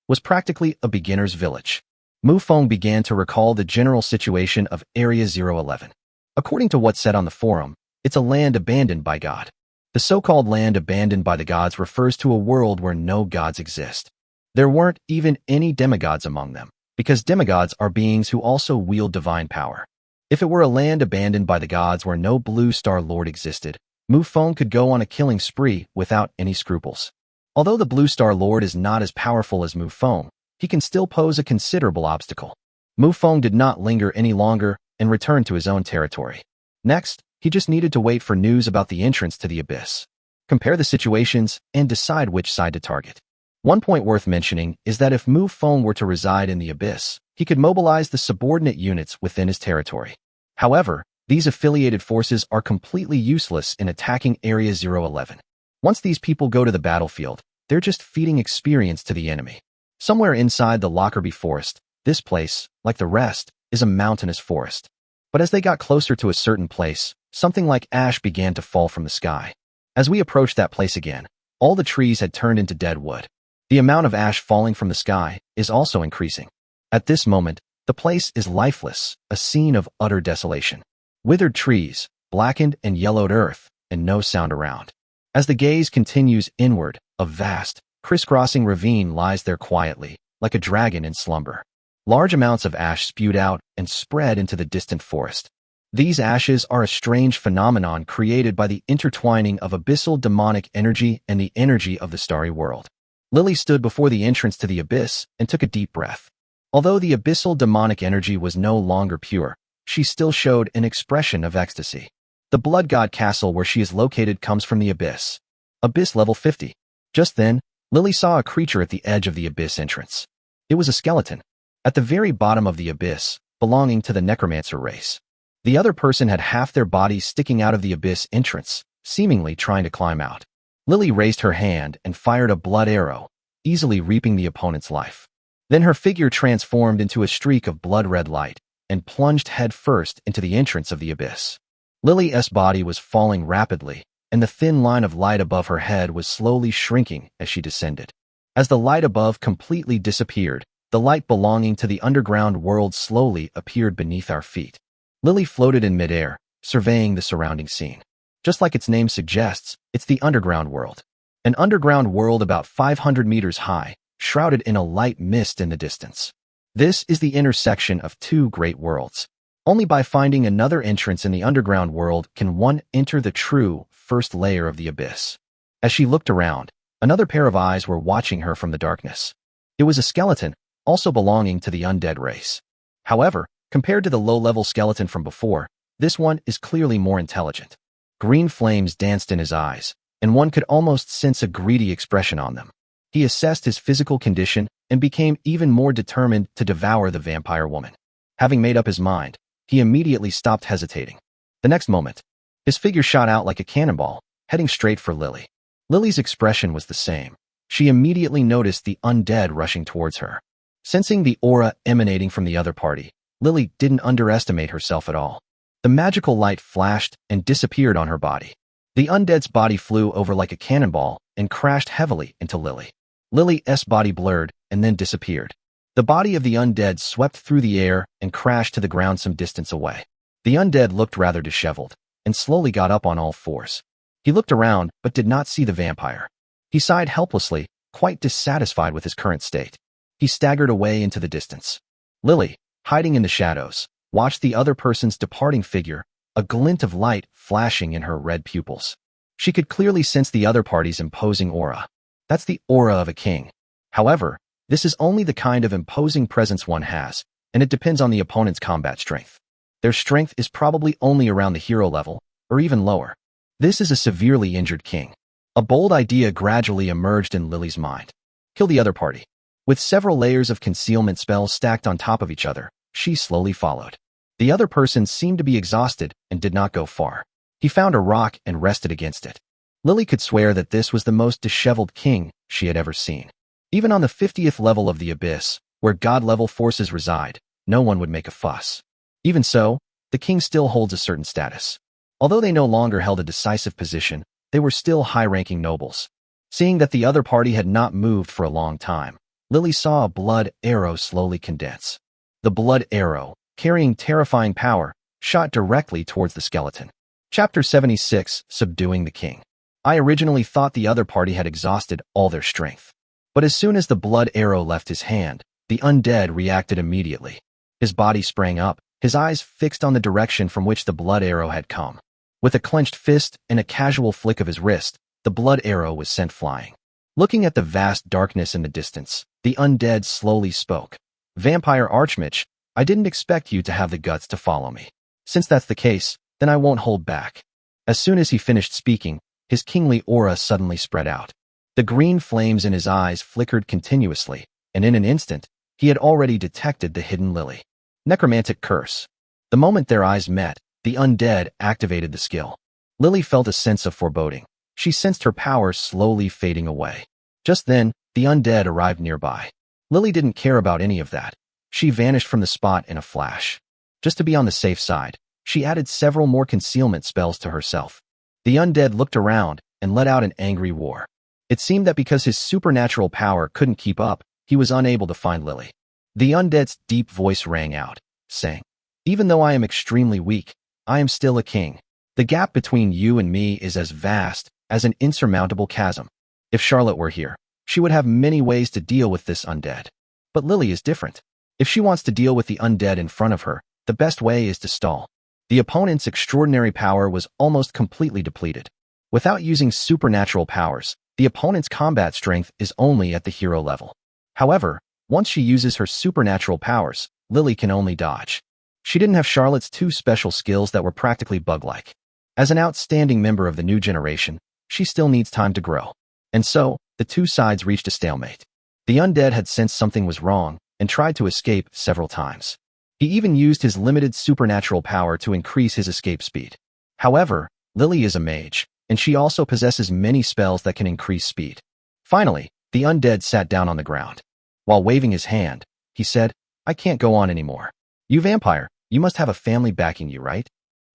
was practically a beginner's village. Mufong began to recall the general situation of Area 011. According to what's said on the forum, it's a land abandoned by God. The so-called land abandoned by the gods refers to a world where no gods exist. There weren't even any demigods among them, because demigods are beings who also wield divine power. If it were a land abandoned by the gods where no Blue Star Lord existed, Mufong could go on a killing spree without any scruples. Although the Blue Star Lord is not as powerful as Mufong, he can still pose a considerable obstacle. Mufong did not linger any longer and returned to his own territory. Next, he just needed to wait for news about the entrance to the abyss. Compare the situations and decide which side to target. One point worth mentioning is that if Mufong were to reside in the abyss, he could mobilize the subordinate units within his territory. However, these affiliated forces are completely useless in attacking Area 011. Once these people go to the battlefield, they're just feeding experience to the enemy. Somewhere inside the Lockerbie Forest, this place, like the rest, is a mountainous forest. But as they got closer to a certain place, something like ash began to fall from the sky. As we approached that place again, all the trees had turned into dead wood. The amount of ash falling from the sky is also increasing. At this moment, the place is lifeless, a scene of utter desolation. Withered trees, blackened and yellowed earth, and no sound around. As the gaze continues inward, a vast, crisscrossing ravine lies there quietly, like a dragon in slumber. Large amounts of ash spewed out and spread into the distant forest. These ashes are a strange phenomenon created by the intertwining of abyssal demonic energy and the energy of the starry world. Lily stood before the entrance to the abyss and took a deep breath. Although the abyssal demonic energy was no longer pure, she still showed an expression of ecstasy. The blood god castle where she is located comes from the abyss. Abyss level 50. Just then, Lily saw a creature at the edge of the abyss entrance. It was a skeleton. At the very bottom of the abyss, belonging to the necromancer race. The other person had half their body sticking out of the abyss entrance, seemingly trying to climb out. Lily raised her hand and fired a blood arrow, easily reaping the opponent's life. Then her figure transformed into a streak of blood-red light and plunged headfirst into the entrance of the abyss. Lily's body was falling rapidly, and the thin line of light above her head was slowly shrinking as she descended. As the light above completely disappeared, the light belonging to the underground world slowly appeared beneath our feet. Lily floated in midair, surveying the surrounding scene. Just like its name suggests, it's the underground world. An underground world about 500 meters high, shrouded in a light mist in the distance. This is the intersection of two great worlds. Only by finding another entrance in the underground world can one enter the true first layer of the abyss. As she looked around, another pair of eyes were watching her from the darkness. It was a skeleton, also belonging to the undead race. However, compared to the low-level skeleton from before, this one is clearly more intelligent. Green flames danced in his eyes, and one could almost sense a greedy expression on them. He assessed his physical condition and became even more determined to devour the vampire woman. Having made up his mind, he immediately stopped hesitating. The next moment, his figure shot out like a cannonball, heading straight for Lily. Lily's expression was the same. She immediately noticed the undead rushing towards her. Sensing the aura emanating from the other party, Lily didn't underestimate herself at all. The magical light flashed and disappeared on her body. The undead's body flew over like a cannonball and crashed heavily into Lily. Lily's body blurred and then disappeared. The body of the undead swept through the air and crashed to the ground some distance away. The undead looked rather disheveled and slowly got up on all fours. He looked around but did not see the vampire. He sighed helplessly, quite dissatisfied with his current state. He staggered away into the distance. Lily, hiding in the shadows, watched the other person's departing figure, a glint of light flashing in her red pupils. She could clearly sense the other party's imposing aura. That's the aura of a king. However, this is only the kind of imposing presence one has, and it depends on the opponent's combat strength. Their strength is probably only around the hero level, or even lower. This is a severely injured king. A bold idea gradually emerged in Lily's mind. Kill the other party. With several layers of concealment spells stacked on top of each other, she slowly followed. The other person seemed to be exhausted and did not go far. He found a rock and rested against it. Lily could swear that this was the most disheveled king she had ever seen. Even on the 50th level of the abyss, where god-level forces reside, no one would make a fuss. Even so, the king still holds a certain status. Although they no longer held a decisive position, they were still high-ranking nobles. Seeing that the other party had not moved for a long time, Lily saw a blood arrow slowly condense. The blood arrow, carrying terrifying power, shot directly towards the skeleton. Chapter 76, Subduing the King. I originally thought the other party had exhausted all their strength. But as soon as the blood arrow left his hand, the undead reacted immediately. His body sprang up, his eyes fixed on the direction from which the blood arrow had come. With a clenched fist and a casual flick of his wrist, the blood arrow was sent flying. Looking at the vast darkness in the distance, the undead slowly spoke. Vampire Archmage, I didn't expect you to have the guts to follow me. Since that's the case, then I won't hold back. As soon as he finished speaking, his kingly aura suddenly spread out. The green flames in his eyes flickered continuously, and in an instant, he had already detected the hidden Lily. Necromantic Curse. The moment their eyes met, the undead activated the skill. Lily felt a sense of foreboding. She sensed her power slowly fading away. Just then, the undead arrived nearby. Lily didn't care about any of that. She vanished from the spot in a flash. Just to be on the safe side, she added several more concealment spells to herself. The undead looked around and let out an angry roar. It seemed that because his supernatural power couldn't keep up, he was unable to find Lily. The undead's deep voice rang out, saying, "Even though I am extremely weak, I am still a king. The gap between you and me is as vast as an insurmountable chasm. If Charlotte were here, she would have many ways to deal with this undead. But Lily is different. If she wants to deal with the undead in front of her, the best way is to stall." The opponent's extraordinary power was almost completely depleted. Without using supernatural powers, the opponent's combat strength is only at the hero level. However, once she uses her supernatural powers, Lily can only dodge. She didn't have Charlotte's two special skills that were practically bug-like. As an outstanding member of the new generation, she still needs time to grow. And so, the two sides reached a stalemate. The undead had sensed something was wrong and tried to escape several times. He even used his limited supernatural power to increase his escape speed. However, Lily is a mage, and she also possesses many spells that can increase speed. Finally, the undead sat down on the ground. While waving his hand, he said, "I can't go on anymore. You vampire, you must have a family backing you, right?"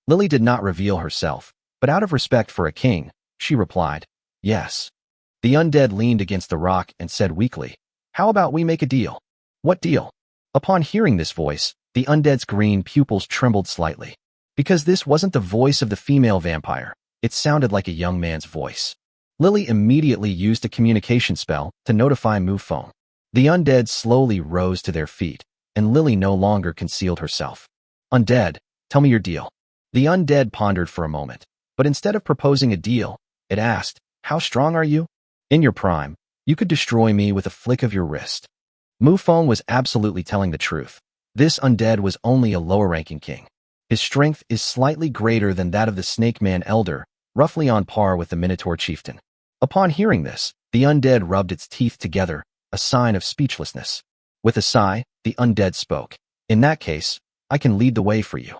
Lily did not reveal herself, but out of respect for a king, she replied, "Yes." The undead leaned against the rock and said weakly, "How about we make a deal? What deal? Upon hearing this voice, the undead's green pupils trembled slightly. Because this wasn't the voice of the female vampire, it sounded like a young man's voice. Lily immediately used a communication spell to notify Mufong. The undead slowly rose to their feet, and Lily no longer concealed herself. Undead, tell me your deal. The undead pondered for a moment, but instead of proposing a deal, it asked, how strong are you? In your prime, you could destroy me with a flick of your wrist. Mufong was absolutely telling the truth. This undead was only a lower-ranking king. His strength is slightly greater than that of the Snake Man Elder, roughly on par with the Minotaur Chieftain. Upon hearing this, the undead rubbed its teeth together, a sign of speechlessness. With a sigh, the undead spoke. In that case, I can lead the way for you.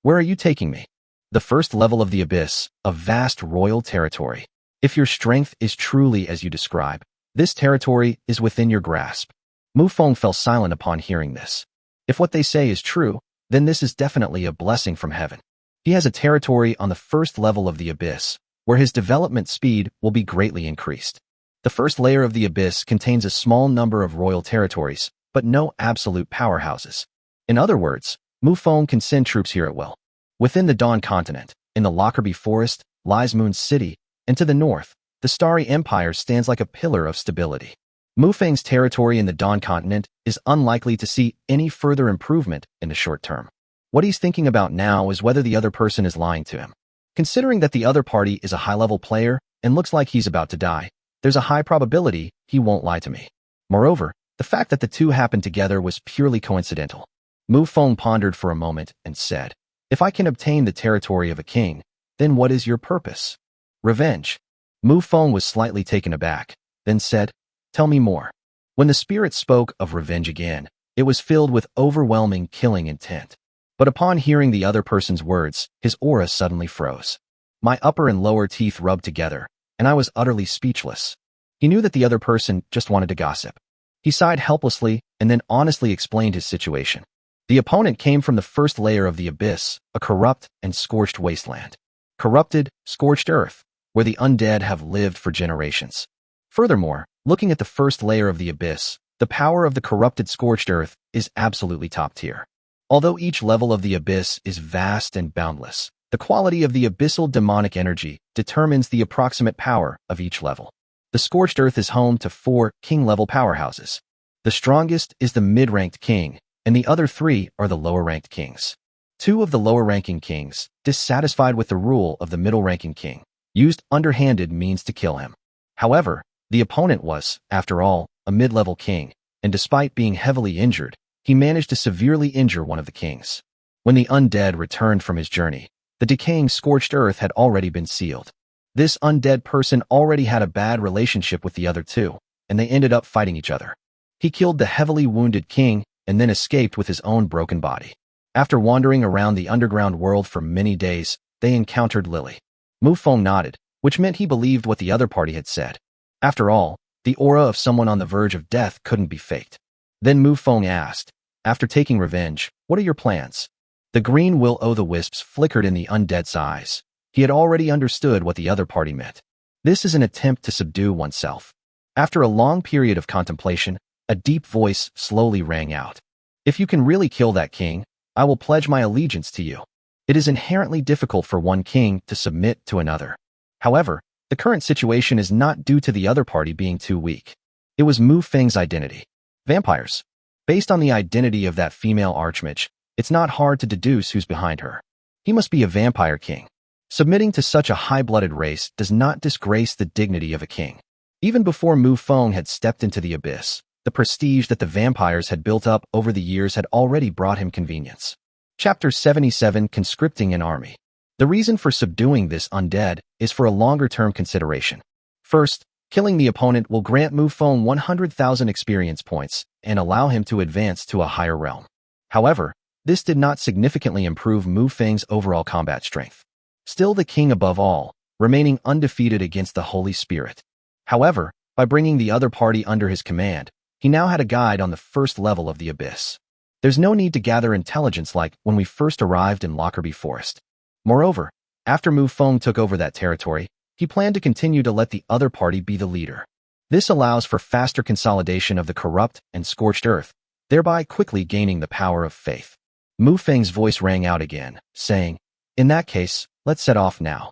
Where are you taking me? The first level of the Abyss, a vast royal territory. If your strength is truly as you describe, this territory is within your grasp. Mufong fell silent upon hearing this. If what they say is true, then this is definitely a blessing from heaven. He has a territory on the first level of the Abyss, where his development speed will be greatly increased. The first layer of the Abyss contains a small number of royal territories, but no absolute powerhouses. In other words, Mufong can send troops here at will. Within the Dawn continent, in the Lockerbie Forest, lies Moon City, and to the north, the Starry Empire stands like a pillar of stability. Mufang's territory in the Dawn continent is unlikely to see any further improvement in the short term. What he's thinking about now is whether the other person is lying to him. Considering that the other party is a high-level player and looks like he's about to die, there's a high probability he won't lie to me. Moreover, the fact that the two happened together was purely coincidental. Mufong pondered for a moment and said, if I can obtain the territory of a king, then what is your purpose? Revenge. Mufong was slightly taken aback, then said, tell me more. When the spirit spoke of revenge again, it was filled with overwhelming killing intent. But upon hearing the other person's words, his aura suddenly froze. My upper and lower teeth rubbed together, and I was utterly speechless. He knew that the other person just wanted to gossip. He sighed helplessly and then honestly explained his situation. The opponent came from the first layer of the Abyss, a corrupt and scorched wasteland. Corrupted, scorched earth, where the undead have lived for generations. Furthermore, looking at the first layer of the Abyss, the power of the corrupted scorched earth is absolutely top tier. Although each level of the Abyss is vast and boundless, the quality of the abyssal demonic energy determines the approximate power of each level. The scorched earth is home to 4 king-level powerhouses. The strongest is the mid-ranked king, and the other 3 are the lower-ranked kings. 2 of the lower-ranking kings, dissatisfied with the rule of the middle-ranking king, used underhanded means to kill him. However, the opponent was, after all, a mid-level king, and despite being heavily injured, he managed to severely injure one of the kings. When the undead returned from his journey, the decaying scorched earth had already been sealed. This undead person already had a bad relationship with the other 2, and they ended up fighting each other. He killed the heavily wounded king and then escaped with his own broken body. After wandering around the underground world for many days, they encountered Lily. Mufong nodded, which meant he believed what the other party had said. After all, the aura of someone on the verge of death couldn't be faked. Then Mufong asked, after taking revenge, what are your plans? The green will-o'-the-wisps flickered in the undead's eyes. He had already understood what the other party meant. This is an attempt to subdue oneself. After a long period of contemplation, a deep voice slowly rang out. If you can really kill that king, I will pledge my allegiance to you. It is inherently difficult for one king to submit to another. However, the current situation is not due to the other party being too weak. It was Mufeng's identity. Vampires. Based on the identity of that female archmage, it's not hard to deduce who's behind her. He must be a vampire king. Submitting to such a high-blooded race does not disgrace the dignity of a king. Even before Mufong had stepped into the abyss, the prestige that the vampires had built up over the years had already brought him convenience. Chapter 77, Conscripting an Army. The reason for subduing this undead is for a longer-term consideration. First, killing the opponent will grant Mufong 100,000 experience points and allow him to advance to a higher realm. However, this did not significantly improve Mufeng's overall combat strength. Still the king above all, remaining undefeated against the Holy Spirit. However, by bringing the other party under his command, he now had a guide on the first level of the abyss. There's no need to gather intelligence like when we first arrived in Lockerbie Forest. Moreover, after Mufong took over that territory, he planned to continue to let the other party be the leader. This allows for faster consolidation of the corrupt and scorched earth, thereby quickly gaining the power of faith. Mufeng's voice rang out again, saying, "In that case, let's set off now."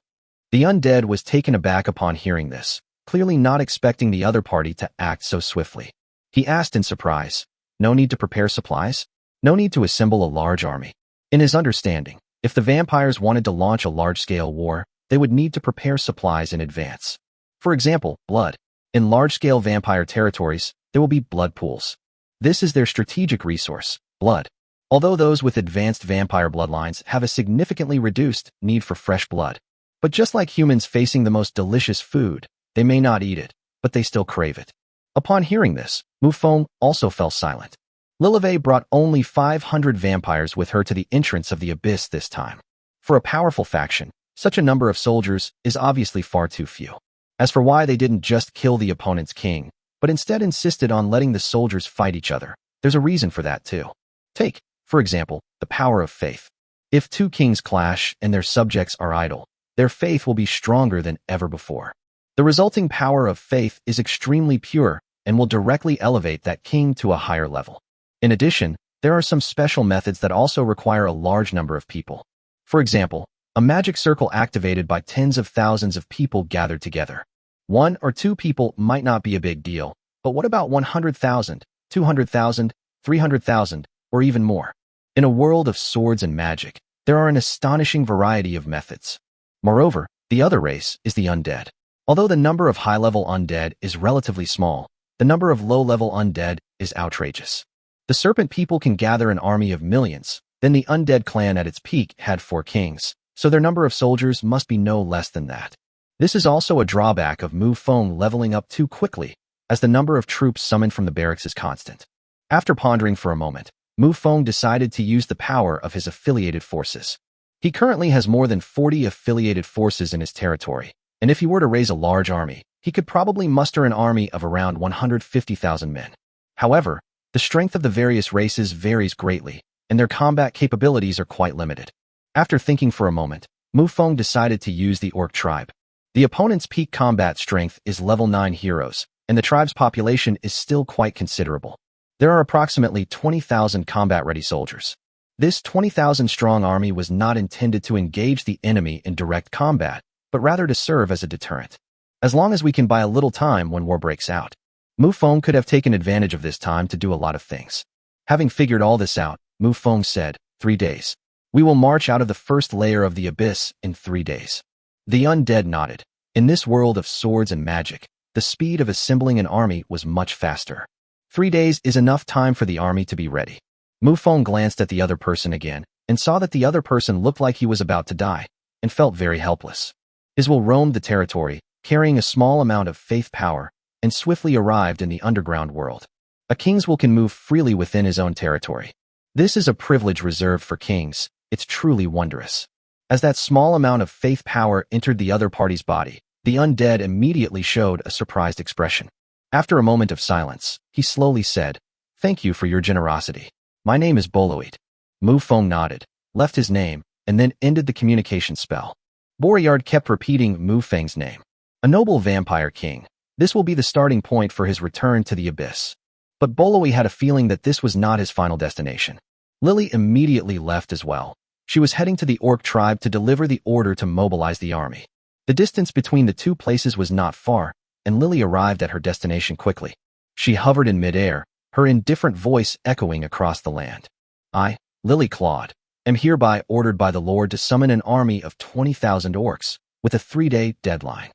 The undead was taken aback upon hearing this, clearly not expecting the other party to act so swiftly. He asked in surprise, "No need to prepare supplies? No need to assemble a large army?" In his understanding, if the vampires wanted to launch a large-scale war, they would need to prepare supplies in advance. For example, blood. In large-scale vampire territories, there will be blood pools. This is their strategic resource, blood. Although those with advanced vampire bloodlines have a significantly reduced need for fresh blood. But just like humans facing the most delicious food, they may not eat it, but they still crave it. Upon hearing this, Mufong also fell silent. Lilivei brought only 500 vampires with her to the entrance of the abyss this time. For a powerful faction, such a number of soldiers is obviously far too few. As for why they didn't just kill the opponent's king, but instead insisted on letting the soldiers fight each other, there's a reason for that too. Take, for example, the power of faith. If two kings clash and their subjects are idle, their faith will be stronger than ever before. The resulting power of faith is extremely pure and will directly elevate that king to a higher level. In addition, there are some special methods that also require a large number of people. For example, a magic circle activated by tens of thousands of people gathered together. 1 or 2 people might not be a big deal, but what about 100,000, 200,000, 300,000, or even more? In a world of swords and magic, there are an astonishing variety of methods. Moreover, the other race is the undead. Although the number of high-level undead is relatively small, the number of low-level undead is outrageous. The serpent people can gather an army of millions, then the undead clan at its peak had 4 kings, so their number of soldiers must be no less than that. This is also a drawback of Mufong leveling up too quickly, as the number of troops summoned from the barracks is constant. After pondering for a moment, Mufong decided to use the power of his affiliated forces. He currently has more than 40 affiliated forces in his territory, and if he were to raise a large army, he could probably muster an army of around 150,000 men. However, the strength of the various races varies greatly, and their combat capabilities are quite limited. After thinking for a moment, Mufong decided to use the orc tribe. The opponent's peak combat strength is level 9 heroes, and the tribe's population is still quite considerable. There are approximately 20,000 combat-ready soldiers. This 20,000-strong army was not intended to engage the enemy in direct combat, but rather to serve as a deterrent. As long as we can buy a little time when war breaks out. Mufong could have taken advantage of this time to do a lot of things. Having figured all this out, Mufong said, 3 days. We will march out of the first layer of the abyss in 3 days. The undead nodded. In this world of swords and magic, the speed of assembling an army was much faster. 3 days is enough time for the army to be ready. Mufong glanced at the other person again and saw that the other person looked like he was about to die and felt very helpless. Iswell roamed the territory, carrying a small amount of faith power, and swiftly arrived in the underground world. A king's will can move freely within his own territory. This is a privilege reserved for kings. It's truly wondrous. As that small amount of faith power entered the other party's body, the undead immediately showed a surprised expression. After a moment of silence, he slowly said, "Thank you for your generosity. My name is Boloid." Mufong nodded, left his name, and then ended the communication spell. Boryard kept repeating Mufeng's name. A noble vampire king. This will be the starting point for his return to the abyss. But Boloi had a feeling that this was not his final destination. Lily immediately left as well. She was heading to the orc tribe to deliver the order to mobilize the army. The distance between the two places was not far, and Lily arrived at her destination quickly. She hovered in midair, her indifferent voice echoing across the land. I, Lily Claude, am hereby ordered by the Lord to summon an army of 20,000 orcs, with a 3-day deadline.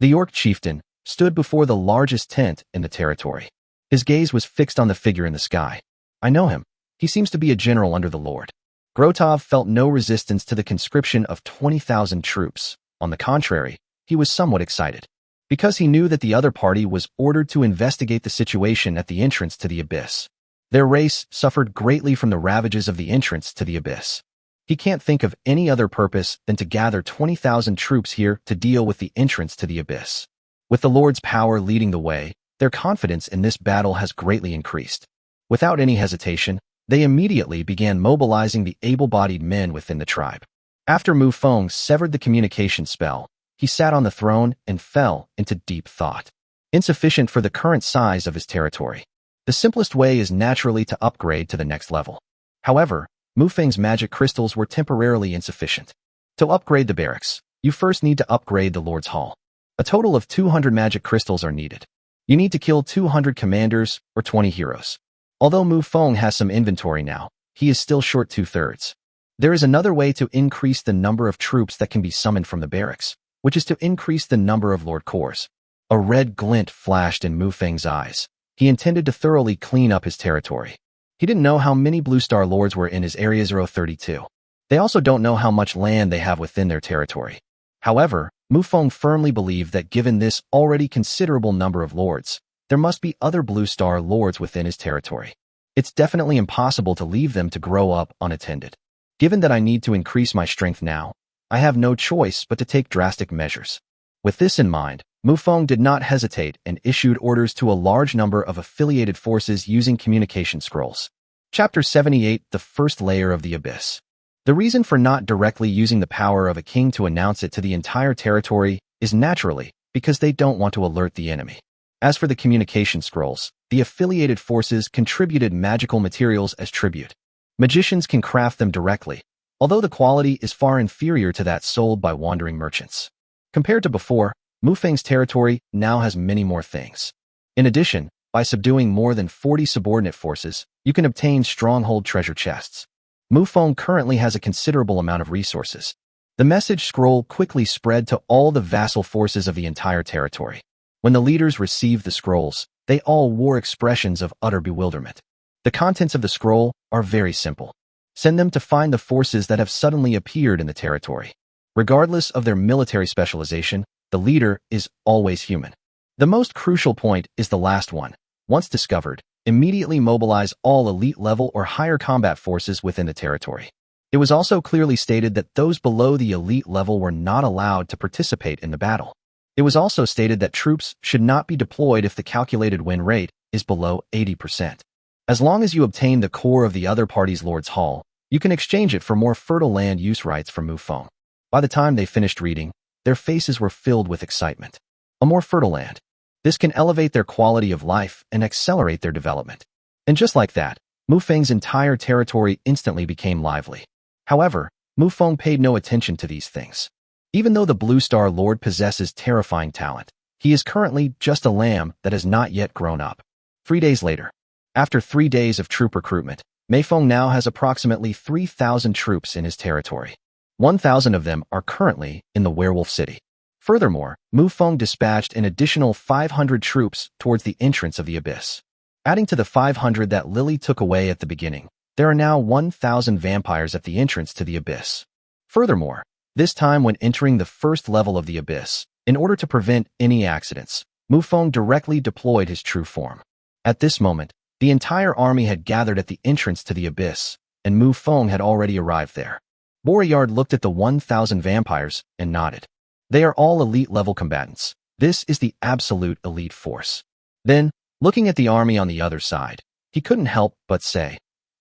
The orc chieftain stood before the largest tent in the territory. His gaze was fixed on the figure in the sky. I know him. He seems to be a general under the Lord. Grotov felt no resistance to the conscription of 20,000 troops. On the contrary, he was somewhat excited. Because he knew that the other party was ordered to investigate the situation at the entrance to the abyss. Their race suffered greatly from the ravages of the entrance to the abyss. He can't think of any other purpose than to gather 20,000 troops here to deal with the entrance to the abyss. With the Lord's power leading the way, their confidence in this battle has greatly increased. Without any hesitation, they immediately began mobilizing the able-bodied men within the tribe. After Mufong severed the communication spell, he sat on the throne and fell into deep thought. Insufficient for the current size of his territory. The simplest way is naturally to upgrade to the next level. However, Mufong's magic crystals were temporarily insufficient. To upgrade the barracks, you first need to upgrade the Lord's Hall. A total of 200 magic crystals are needed. You need to kill 200 commanders or 20 heroes. Although Mufong has some inventory now, he is still short 2/3. There is another way to increase the number of troops that can be summoned from the barracks, which is to increase the number of Lord Cores. A red glint flashed in Mufong's eyes. He intended to thoroughly clean up his territory. He didn't know how many Blue Star Lords were in his Area 032. They also don't know how much land they have within their territory. However, Mufong firmly believed that given this already considerable number of lords, there must be other Blue Star Lords within his territory. It's definitely impossible to leave them to grow up unattended. Given that I need to increase my strength now, I have no choice but to take drastic measures. With this in mind, Mufong did not hesitate and issued orders to a large number of affiliated forces using communication scrolls. Chapter 78, The First Layer of the Abyss. The reason for not directly using the power of a king to announce it to the entire territory is naturally because they don't want to alert the enemy. As for the communication scrolls, the affiliated forces contributed magical materials as tribute. Magicians can craft them directly, although the quality is far inferior to that sold by wandering merchants. Compared to before, Mufong's territory now has many more things. In addition, by subduing more than 40 subordinate forces, you can obtain stronghold treasure chests. Mufong currently has a considerable amount of resources. The message scroll quickly spread to all the vassal forces of the entire territory. When the leaders received the scrolls, they all wore expressions of utter bewilderment. The contents of the scroll are very simple. Send them to find the forces that have suddenly appeared in the territory. Regardless of their military specialization, the leader is always human. The most crucial point is the last one. Once discovered, immediately mobilize all elite level or higher combat forces within the territory. It was also clearly stated that those below the elite level were not allowed to participate in the battle. It was also stated that troops should not be deployed if the calculated win rate is below 80%. As long as you obtain the core of the other party's Lord's Hall, you can exchange it for more fertile land use rights from Mufong. By the time they finished reading, their faces were filled with excitement. A more fertile land. This can elevate their quality of life and accelerate their development. And just like that, Mufong's entire territory instantly became lively. However, Mufong paid no attention to these things. Even though the Blue Star Lord possesses terrifying talent, he is currently just a lamb that has not yet grown up. 3 days later. After 3 days of troop recruitment, Mufong now has approximately 3,000 troops in his territory. 1,000 of them are currently in the Werewolf City. Furthermore, Mufong dispatched an additional 500 troops towards the entrance of the abyss. Adding to the 500 that Lily took away at the beginning, there are now 1,000 vampires at the entrance to the abyss. Furthermore, this time when entering the first level of the abyss, in order to prevent any accidents, Mufong directly deployed his true form. At this moment, the entire army had gathered at the entrance to the abyss, and Mufong had already arrived there. Beauregard looked at the 1,000 vampires and nodded. They are all elite-level combatants. This is the absolute elite force. Then, looking at the army on the other side, he couldn't help but say,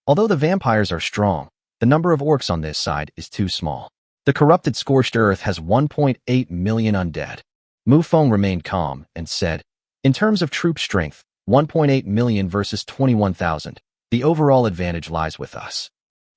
although the vampires are strong, the number of orcs on this side is too small. The corrupted scorched earth has 1.8 million undead. Mufong remained calm and said, in terms of troop strength, 1.8 million versus 21,000, the overall advantage lies with us.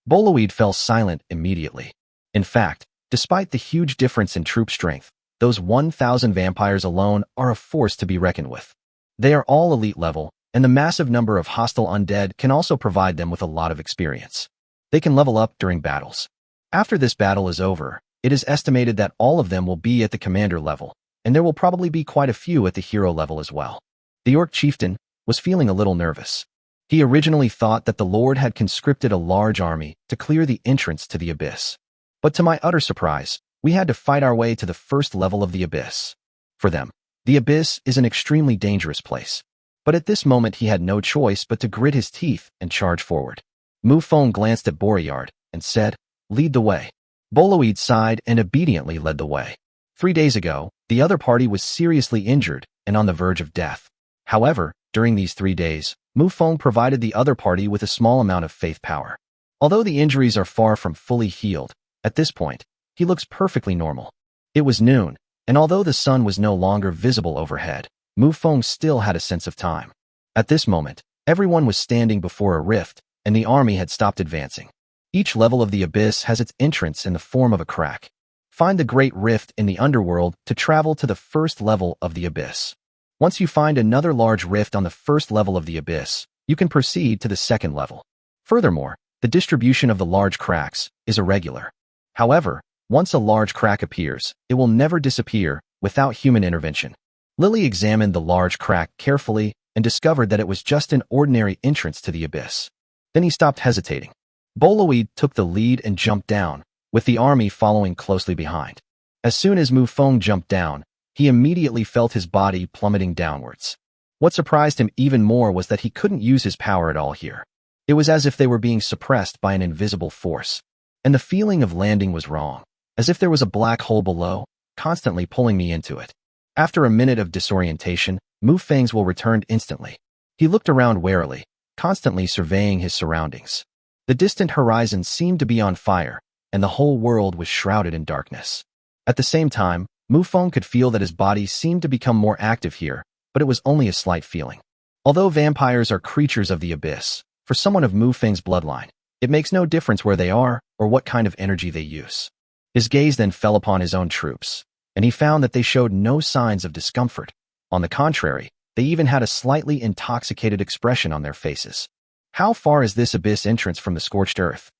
Boloid fell silent immediately. In fact, despite the huge difference in troop strength, those 1,000 vampires alone are a force to be reckoned with. They are all elite level, and the massive number of hostile undead can also provide them with a lot of experience. They can level up during battles. After this battle is over, it is estimated that all of them will be at the commander level, and there will probably be quite a few at the hero level as well. The orc chieftain was feeling a little nervous. He originally thought that the Lord had conscripted a large army to clear the entrance to the abyss. But to my utter surprise, we had to fight our way to the first level of the abyss. For them, the abyss is an extremely dangerous place. But at this moment he had no choice but to grit his teeth and charge forward. Mufong glanced at Beauregard and said, lead the way. Boloid sighed and obediently led the way. 3 days ago, the other party was seriously injured and on the verge of death. However, during these 3 days, Mufong provided the other party with a small amount of faith power. Although the injuries are far from fully healed, at this point, he looks perfectly normal. It was noon, and although the sun was no longer visible overhead, Mufong still had a sense of time. At this moment, Everyone was standing before a rift, and the army had stopped advancing. Each level of the abyss has its entrance in the form of a crack. Find the Great Rift in the underworld to travel to the first level of the abyss. Once you find another large rift on the first level of the abyss, you can proceed to the second level. Furthermore, the distribution of the large cracks is irregular. However, once a large crack appears, it will never disappear without human intervention. Lily examined the large crack carefully and discovered that it was just an ordinary entrance to the abyss. Then he stopped hesitating. Boloid took the lead and jumped down, with the army following closely behind. As soon as Mufong jumped down, he immediately felt his body plummeting downwards. What surprised him even more was that he couldn't use his power at all here. It was as if they were being suppressed by an invisible force. And the feeling of landing was wrong, as if there was a black hole below, constantly pulling me into it. After a minute of disorientation, Mufong's will returned instantly. He looked around warily, constantly surveying his surroundings. The distant horizon seemed to be on fire, and the whole world was shrouded in darkness. At the same time, Mufong could feel that his body seemed to become more active here, but it was only a slight feeling. Although vampires are creatures of the abyss, for someone of Mufong's bloodline, it makes no difference where they are or what kind of energy they use. His gaze then fell upon his own troops, and he found that they showed no signs of discomfort. On the contrary, they even had a slightly intoxicated expression on their faces. How far is this abyss entrance from the scorched earth?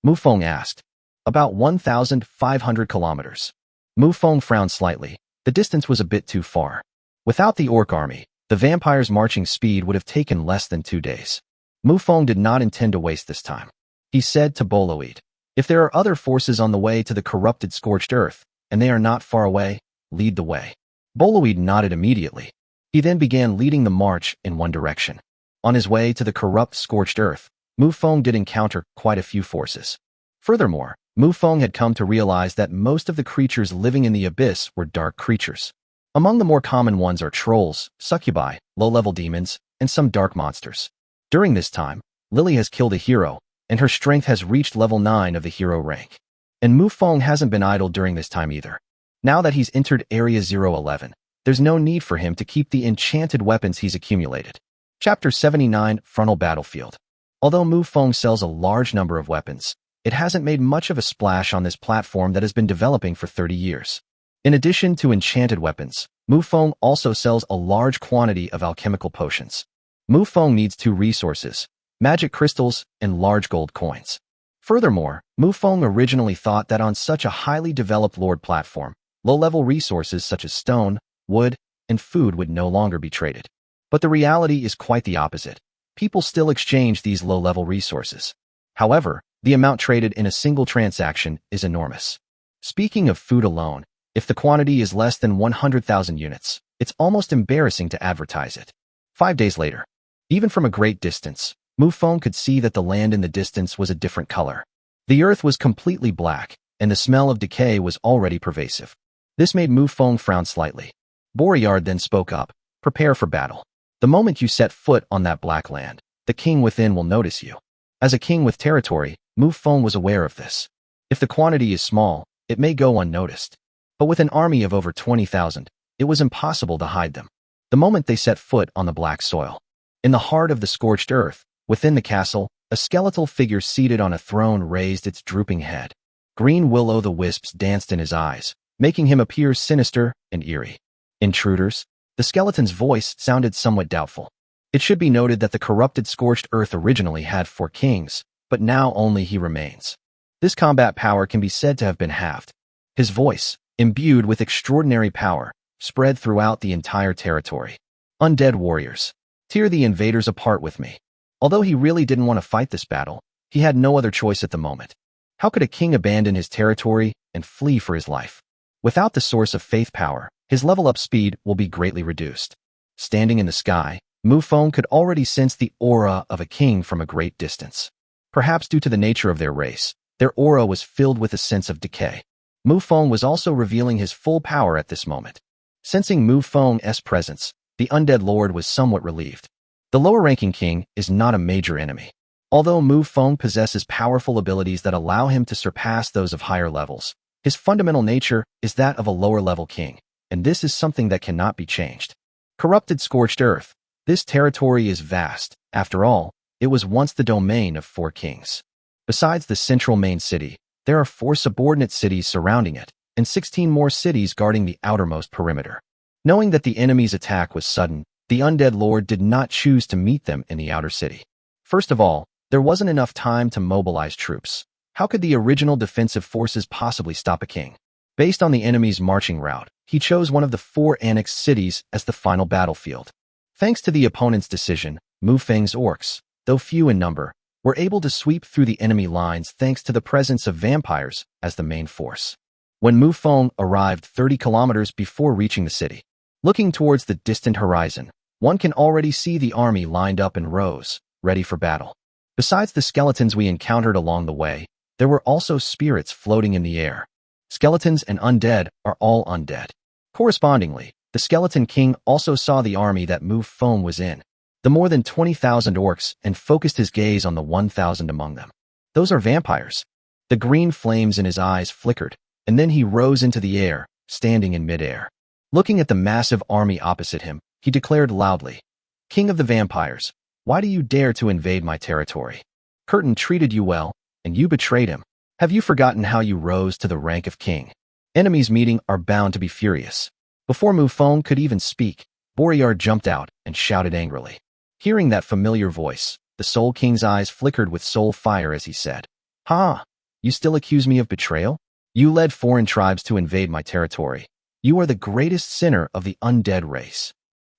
Mufong asked. About 1,500 kilometers. Mufong frowned slightly. The distance was a bit too far. Without the orc army, the vampires' marching speed would have taken less than 2 days. Mufong did not intend to waste this time. He said to Boloid, "If there are other forces on the way to the corrupted scorched earth, and they are not far away, lead the way." Boloid nodded immediately. He then began leading the march in one direction. On his way to the corrupt scorched earth, Mufong did encounter quite a few forces. Furthermore, Mufong had come to realize that most of the creatures living in the abyss were dark creatures. Among the more common ones are trolls, succubi, low-level demons, and some dark monsters. During this time, Lily has killed a hero, and her strength has reached level 9 of the hero rank. And Mufong hasn't been idle during this time either. Now that he's entered Area 011, there's no need for him to keep the enchanted weapons he's accumulated. Chapter 79, Frontal Battlefield. Although Mufong sells a large number of weapons, it hasn't made much of a splash on this platform that has been developing for 30 years. In addition to enchanted weapons, Mufong also sells a large quantity of alchemical potions. Mufong needs 2 resources, magic crystals and large gold coins. Furthermore, Mufong originally thought that on such a highly developed lord platform, low-level resources such as stone, wood, and food would no longer be traded. But the reality is quite the opposite. People still exchange these low-level resources. However, the amount traded in a single transaction is enormous. Speaking of food alone, if the quantity is less than 100,000 units, it's almost embarrassing to advertise it. 5 days later, even from a great distance, Mufong could see that the land in the distance was a different color. The earth was completely black, and the smell of decay was already pervasive. This made Mufong frown slightly. Boreard then spoke up, "Prepare for battle. The moment you set foot on that black land, the king within will notice you." As a king with territory, Mufong was aware of this. If the quantity is small, it may go unnoticed. But with an army of over 20,000, it was impossible to hide them. The moment they set foot on the black soil. In the heart of the scorched earth, within the castle, a skeletal figure seated on a throne raised its drooping head. Green will-o'-the-wisps danced in his eyes, making him appear sinister and eerie. "Intruders?" The skeleton's voice sounded somewhat doubtful. It should be noted that the corrupted scorched earth originally had 4 kings, but now only he remains. This combat power can be said to have been halved. His voice, imbued with extraordinary power, spread throughout the entire territory. "Undead warriors, tear the invaders apart with me." Although he really didn't want to fight this battle, he had no other choice at the moment. How could a king abandon his territory and flee for his life? Without the source of faith power, his level-up speed will be greatly reduced. Standing in the sky, Mufong could already sense the aura of a king from a great distance. Perhaps due to the nature of their race, their aura was filled with a sense of decay. Mufong was also revealing his full power at this moment. Sensing Mufong's presence, the undead lord was somewhat relieved. The lower-ranking king is not a major enemy. Although Mufong possesses powerful abilities that allow him to surpass those of higher levels, his fundamental nature is that of a lower-level king, and this is something that cannot be changed. Corrupted scorched earth. This territory is vast. After all, it was once the domain of 4 kings. Besides the central main city, there are 4 subordinate cities surrounding it, and 16 more cities guarding the outermost perimeter. Knowing that the enemy's attack was sudden, the undead lord did not choose to meet them in the outer city. First of all, there wasn't enough time to mobilize troops. How could the original defensive forces possibly stop a king? Based on the enemy's marching route, he chose one of the 4 annexed cities as the final battlefield. Thanks to the opponent's decision, Mufong's orcs, though few in number, were able to sweep through the enemy lines thanks to the presence of vampires as the main force. When Mufong arrived 30 kilometers before reaching the city, looking towards the distant horizon, one can already see the army lined up in rows, ready for battle. Besides the skeletons we encountered along the way, there were also spirits floating in the air. Skeletons and undead are all undead. Correspondingly, the Skeleton King also saw the army that Mufong was in, the more than 20,000 orcs, and focused his gaze on the 1,000 among them. Those are vampires. The green flames in his eyes flickered, and then he rose into the air, standing in midair. Looking at the massive army opposite him, he declared loudly, "King of the vampires, why do you dare to invade my territory? Curtain treated you well, and you betrayed him. Have you forgotten how you rose to the rank of king? Enemies meeting are bound to be furious." Before Mufong could even speak, Boreard jumped out and shouted angrily. Hearing that familiar voice, the Soul King's eyes flickered with soul fire as he said, "Ha! You still accuse me of betrayal? You led foreign tribes to invade my territory. You are the greatest sinner of the undead race."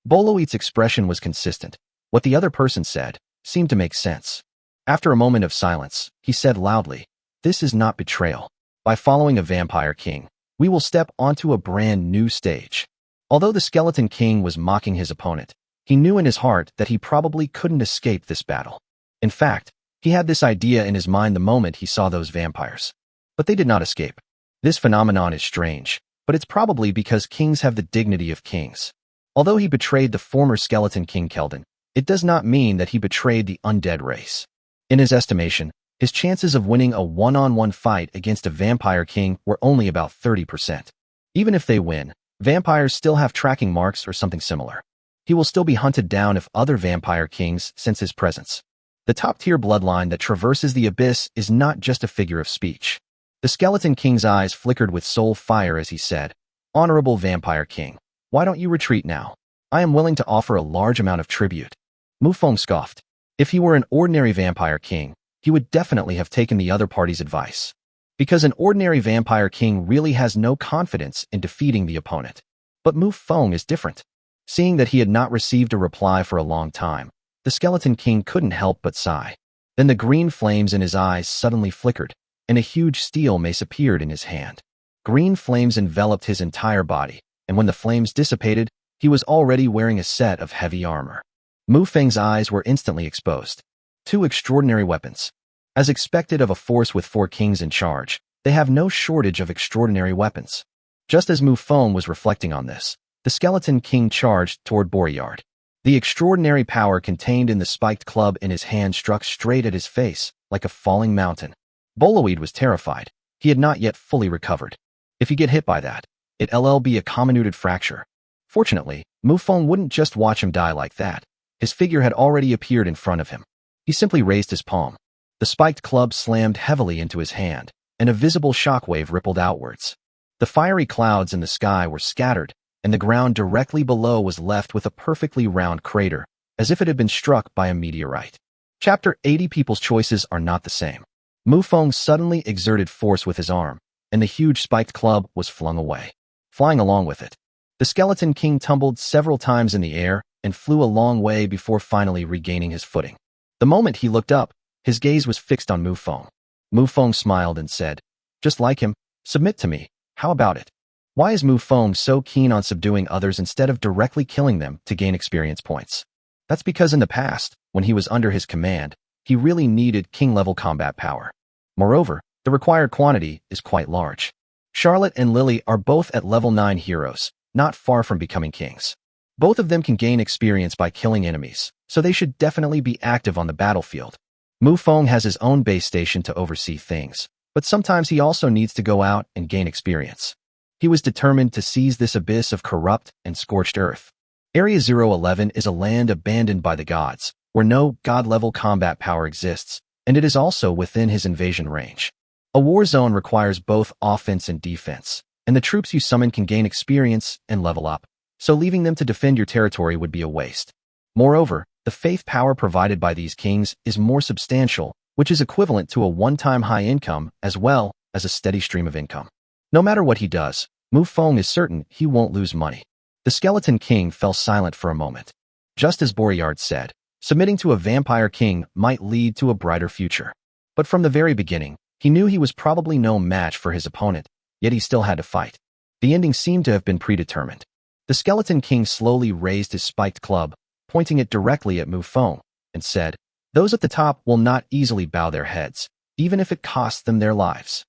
Boloid's expression was consistent. What the other person said seemed to make sense. After a moment of silence, he said loudly, "This is not betrayal. By following a vampire king, we will step onto a brand new stage." Although the Skeleton King was mocking his opponent, he knew in his heart that he probably couldn't escape this battle. In fact, he had this idea in his mind the moment he saw those vampires. But they did not escape. This phenomenon is strange, but it's probably because kings have the dignity of kings. Although he betrayed the former Skeleton King Keldon, it does not mean that he betrayed the undead race. In his estimation, his chances of winning a one-on-one fight against a vampire king were only about 30%. Even if they win, vampires still have tracking marks or something similar. He will still be hunted down if other vampire kings sense his presence. The top-tier bloodline that traverses the abyss is not just a figure of speech. The Skeleton King's eyes flickered with soul fire as he said, "Honorable vampire king, why don't you retreat now? I am willing to offer a large amount of tribute." Mufong scoffed. If he were an ordinary vampire king, he would definitely have taken the other party's advice. Because an ordinary vampire king really has no confidence in defeating the opponent. But Mufong is different. Seeing that he had not received a reply for a long time, the Skeleton King couldn't help but sigh. Then the green flames in his eyes suddenly flickered, and a huge steel mace appeared in his hand. Green flames enveloped his entire body, and when the flames dissipated, he was already wearing a set of heavy armor. Mufong's eyes were instantly exposed. 2 extraordinary weapons. As expected of a force with 4 kings in charge, they have no shortage of extraordinary weapons. Just as Mufong was reflecting on this, the Skeleton King charged toward Boreard. The extraordinary power contained in the spiked club in his hand struck straight at his face, like a falling mountain. Boloid was terrified. He had not yet fully recovered. If he get hit by that, it'll be a comminuted fracture. Fortunately, Mufong wouldn't just watch him die like that. His figure had already appeared in front of him. He simply raised his palm. The spiked club slammed heavily into his hand, and a visible shockwave rippled outwards. The fiery clouds in the sky were scattered, and the ground directly below was left with a perfectly round crater, as if it had been struck by a meteorite. Chapter 80. People's choices are not the same. Mufong suddenly exerted force with his arm, and the huge spiked club was flung away, flying along with it. The Skeleton King tumbled several times in the air and flew a long way before finally regaining his footing. The moment he looked up, his gaze was fixed on Mufong. Mufong smiled and said, "Just like him, submit to me. How about it?" Why is Mufong so keen on subduing others instead of directly killing them to gain experience points? That's because in the past, when he was under his command, he really needed king-level combat power. Moreover, the required quantity is quite large. Charlotte and Lily are both at level 9 heroes, not far from becoming kings. Both of them can gain experience by killing enemies, so they should definitely be active on the battlefield. Mufong has his own base station to oversee things, but sometimes he also needs to go out and gain experience. He was determined to seize this abyss of corrupt and scorched earth. Area 011 is a land abandoned by the gods, where no god-level combat power exists, and it is also within his invasion range. A war zone requires both offense and defense, and the troops you summon can gain experience and level up, so leaving them to defend your territory would be a waste. Moreover, the faith power provided by these kings is more substantial, which is equivalent to a one-time high income as well as a steady stream of income. No matter what he does, Mufong is certain he won't lose money. The Skeleton King fell silent for a moment. Just as Boryard said, submitting to a vampire king might lead to a brighter future. But from the very beginning, he knew he was probably no match for his opponent, yet he still had to fight. The ending seemed to have been predetermined. The Skeleton King slowly raised his spiked club, pointing it directly at Mufong, and said, "Those at the top will not easily bow their heads, even if it costs them their lives.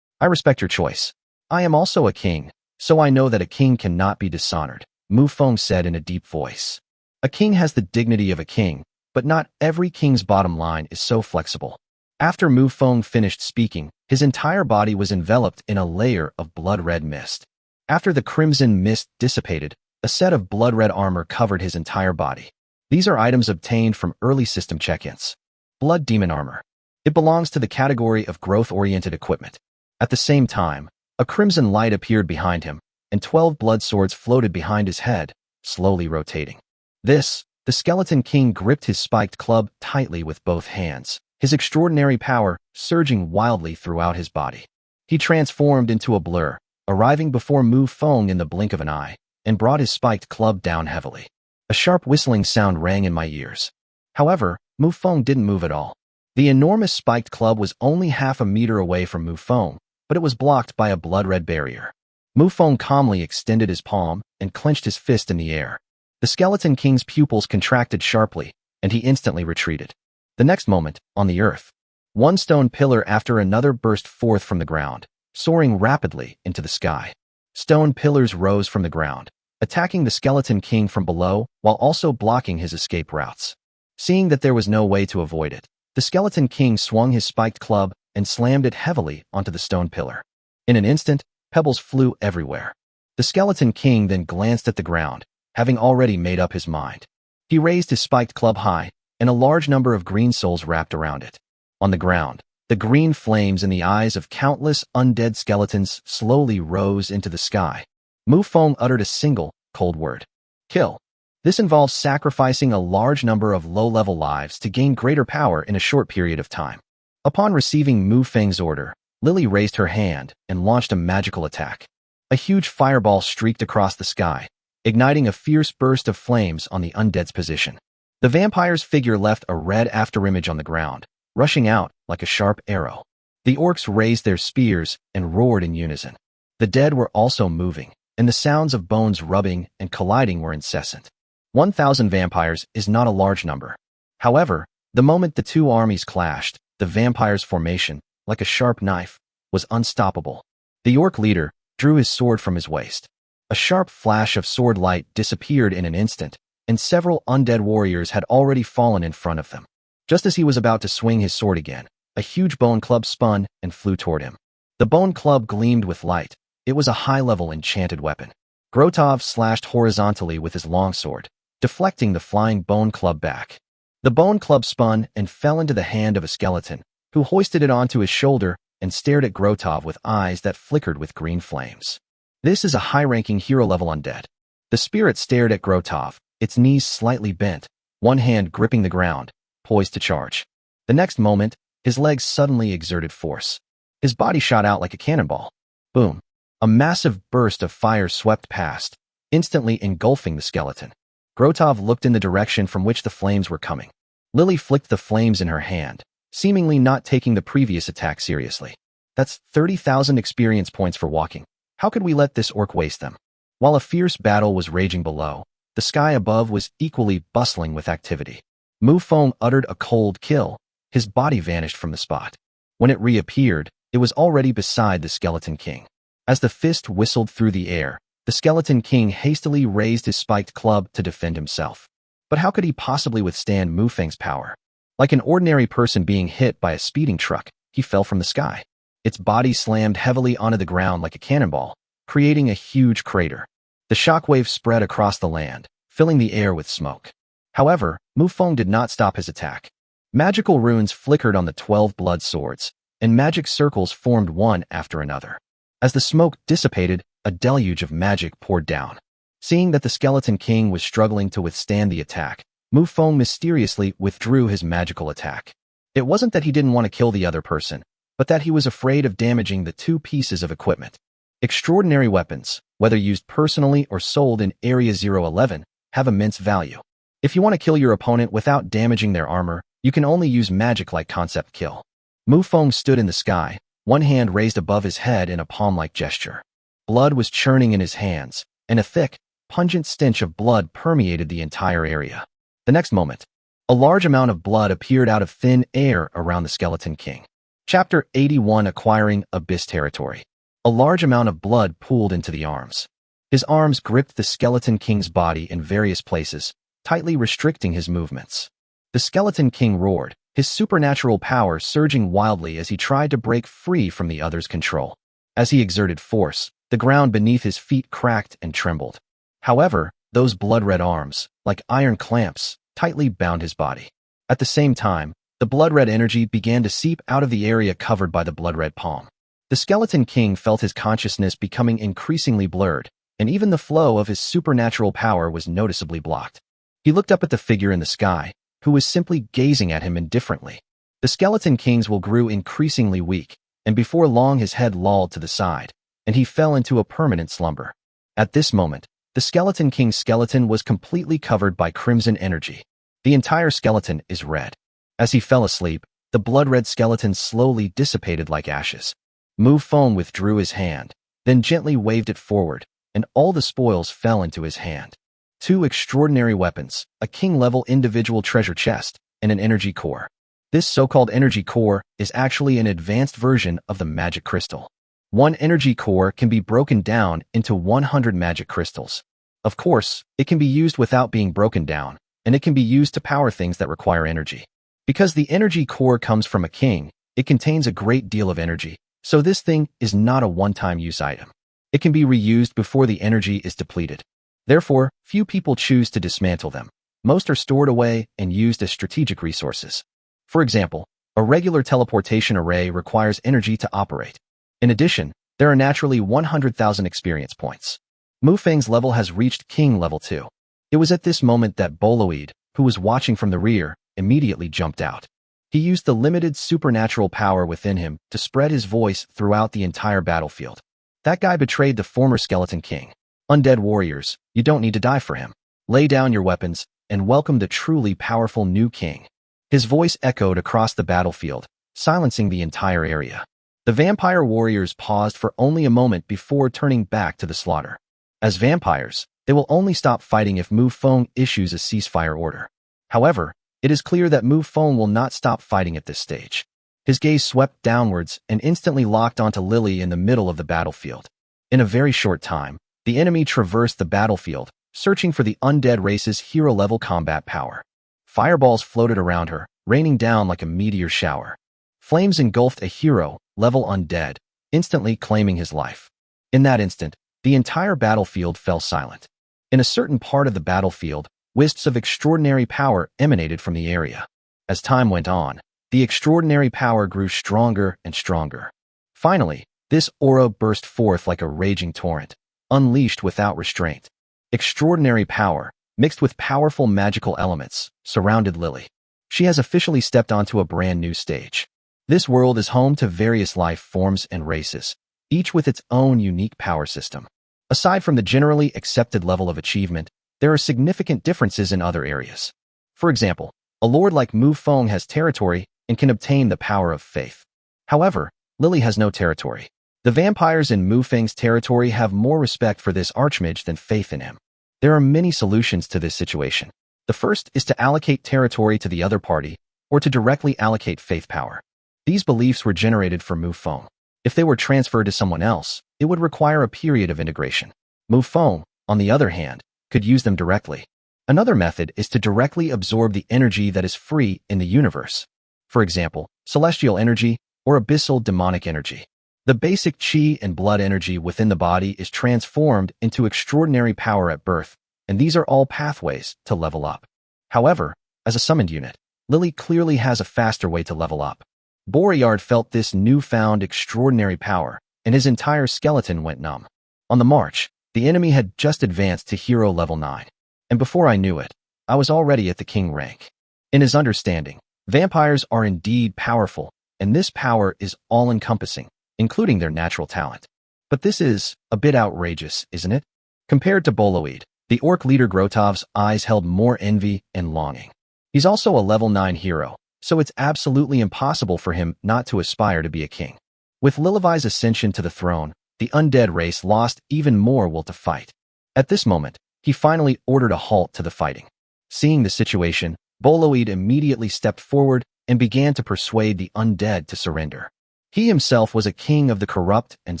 I respect your choice. I am also a king, so I know that a king cannot be dishonored," Mufong said in a deep voice. A king has the dignity of a king, but not every king's bottom line is so flexible. After Mufong finished speaking, his entire body was enveloped in a layer of blood-red mist. After the crimson mist dissipated, a set of blood-red armor covered his entire body. These are items obtained from early system check-ins. Blood Demon Armor. It belongs to the category of growth-oriented equipment. At the same time, a crimson light appeared behind him, and 12 blood swords floated behind his head, slowly rotating. The Skeleton King gripped his spiked club tightly with both hands, his extraordinary power surging wildly throughout his body. He transformed into a blur, arriving before Mufong in the blink of an eye, and brought his spiked club down heavily. A sharp whistling sound rang in my ears. However, Mufong didn't move at all. The enormous spiked club was only half a meter away from Mufong, but it was blocked by a blood-red barrier. Mufong calmly extended his palm and clenched his fist in the air. The Skeleton King's pupils contracted sharply, and he instantly retreated. The next moment, on the earth, one stone pillar after another burst forth from the ground, soaring rapidly into the sky. Stone pillars rose from the ground, attacking the Skeleton King from below while also blocking his escape routes. Seeing that there was no way to avoid it, the Skeleton King swung his spiked club and slammed it heavily onto the stone pillar. In an instant, pebbles flew everywhere. The Skeleton King then glanced at the ground, having already made up his mind. He raised his spiked club high, and a large number of green souls wrapped around it. On the ground, the green flames in the eyes of countless undead skeletons slowly rose into the sky. Mufong uttered a single, cold word. Kill. This involves sacrificing a large number of low-level lives to gain greater power in a short period of time. Upon receiving Mufeng's order, Lily raised her hand and launched a magical attack. A huge fireball streaked across the sky, igniting a fierce burst of flames on the undead's position. The vampire's figure left a red afterimage on the ground, rushing out like a sharp arrow. The orcs raised their spears and roared in unison. The dead were also moving, and the sounds of bones rubbing and colliding were incessant. 1,000 vampires is not a large number. However, the moment the two armies clashed, the vampire's formation, like a sharp knife, was unstoppable. The orc leader drew his sword from his waist. A sharp flash of sword light disappeared in an instant, and several undead warriors had already fallen in front of them. Just as he was about to swing his sword again, a huge bone club spun and flew toward him. The bone club gleamed with light. It was a high-level enchanted weapon. Grotov slashed horizontally with his longsword, deflecting the flying bone club back. The bone club spun and fell into the hand of a skeleton, who hoisted it onto his shoulder and stared at Grotov with eyes that flickered with green flames. This is a high-ranking hero-level undead. The spirit stared at Grotov, its knees slightly bent, one hand gripping the ground, poised to charge. The next moment, his legs suddenly exerted force. His body shot out like a cannonball. Boom. A massive burst of fire swept past, instantly engulfing the skeleton. Grotov looked in the direction from which the flames were coming. Lily flicked the flames in her hand, seemingly not taking the previous attack seriously. That's 30,000 experience points for walking. How could we let this orc waste them? While a fierce battle was raging below, the sky above was equally bustling with activity. Mufong uttered a cold kill. His body vanished from the spot. When it reappeared, it was already beside the Skeleton King. As the fist whistled through the air, the Skeleton King hastily raised his spiked club to defend himself. But how could he possibly withstand Mufeng's power? Like an ordinary person being hit by a speeding truck, he fell from the sky. Its body slammed heavily onto the ground like a cannonball, creating a huge crater. The shockwave spread across the land, filling the air with smoke. However, Mufong did not stop his attack. Magical runes flickered on the 12 blood swords, and magic circles formed one after another. As the smoke dissipated, a deluge of magic poured down. Seeing that the Skeleton King was struggling to withstand the attack, Mufong mysteriously withdrew his magical attack. It wasn't that he didn't want to kill the other person, but that he was afraid of damaging the two pieces of equipment. Extraordinary weapons, whether used personally or sold in Area 011, have immense value. If you want to kill your opponent without damaging their armor, you can only use magic-like concept kill. Mufong stood in the sky, one hand raised above his head in a palm-like gesture. Blood was churning in his hands, and a thick, pungent stench of blood permeated the entire area. The next moment, a large amount of blood appeared out of thin air around the Skeleton King. Chapter 81: Acquiring Abyss Territory. A large amount of blood pooled into the arms. His arms gripped the Skeleton King's body in various places, tightly restricting his movements. The Skeleton King roared, his supernatural power surging wildly as he tried to break free from the other's control. As he exerted force, the ground beneath his feet cracked and trembled. However, those blood-red arms, like iron clamps, tightly bound his body. At the same time, the blood-red energy began to seep out of the area covered by the blood-red palm. The Skeleton King felt his consciousness becoming increasingly blurred, and even the flow of his supernatural power was noticeably blocked. He looked up at the figure in the sky, who was simply gazing at him indifferently. The Skeleton King's will grew increasingly weak, and before long his head lolled to the side, and he fell into a permanent slumber. At this moment, the Skeleton King's skeleton was completely covered by crimson energy. The entire skeleton is red. As he fell asleep, the blood-red skeleton slowly dissipated like ashes. Mufong withdrew his hand, then gently waved it forward, and all the spoils fell into his hand. Two extraordinary weapons, a king-level individual treasure chest, and an energy core. This so-called energy core is actually an advanced version of the magic crystal. One energy core can be broken down into 100 magic crystals. Of course, it can be used without being broken down, and it can be used to power things that require energy. Because the energy core comes from a king, it contains a great deal of energy, so this thing is not a one-time use item. It can be reused before the energy is depleted. Therefore, few people choose to dismantle them. Most are stored away and used as strategic resources. For example, a regular teleportation array requires energy to operate. In addition, there are naturally 100,000 experience points. Mufeng's level has reached King Level 2. It was at this moment that Boloid, who was watching from the rear, immediately jumped out. He used the limited supernatural power within him to spread his voice throughout the entire battlefield. That guy betrayed the former Skeleton King. Undead warriors, you don't need to die for him. Lay down your weapons and welcome the truly powerful new king. His voice echoed across the battlefield, silencing the entire area. The vampire warriors paused for only a moment before turning back to the slaughter. As vampires, they will only stop fighting if Mufong issues a ceasefire order. However, it is clear that Mufong will not stop fighting at this stage. His gaze swept downwards and instantly locked onto Lily in the middle of the battlefield. In a very short time, the enemy traversed the battlefield, searching for the undead race's hero-level combat power. Fireballs floated around her, raining down like a meteor shower. Flames engulfed a hero-level undead, instantly claiming his life. In that instant, the entire battlefield fell silent. In a certain part of the battlefield, wisps of extraordinary power emanated from the area. As time went on, the extraordinary power grew stronger and stronger. Finally, this aura burst forth like a raging torrent, unleashed without restraint. Extraordinary power, mixed with powerful magical elements, surrounded Lily. She has officially stepped onto a brand new stage. This world is home to various life forms and races, each with its own unique power system. Aside from the generally accepted level of achievement, there are significant differences in other areas. For example, a lord like Mufong has territory and can obtain the power of faith. However, Lily has no territory. The vampires in Mufeng's territory have more respect for this archmage than faith in him. There are many solutions to this situation. The first is to allocate territory to the other party, or to directly allocate faith power. These beliefs were generated for Mufong. If they were transferred to someone else, it would require a period of integration. Mufong, on the other hand, could use them directly. Another method is to directly absorb the energy that is free in the universe. For example, celestial energy or abyssal demonic energy. The basic chi and blood energy within the body is transformed into extraordinary power at birth, and these are all pathways to level up. However, as a summoned unit, Lily clearly has a faster way to level up. Boryard felt this newfound extraordinary power, and his entire skeleton went numb. On the march, the enemy had just advanced to hero level 9, and before I knew it, I was already at the king rank. In his understanding, vampires are indeed powerful, and this power is all-encompassing, including their natural talent. But this is a bit outrageous, isn't it? Compared to Boloid, the orc leader Grotov's eyes held more envy and longing. He's also a level 9 hero, so it's absolutely impossible for him not to aspire to be a king. With Lilivai's ascension to the throne, the undead race lost even more will to fight. At this moment, he finally ordered a halt to the fighting. Seeing the situation, Boloid immediately stepped forward and began to persuade the undead to surrender. He himself was a king of the corrupt and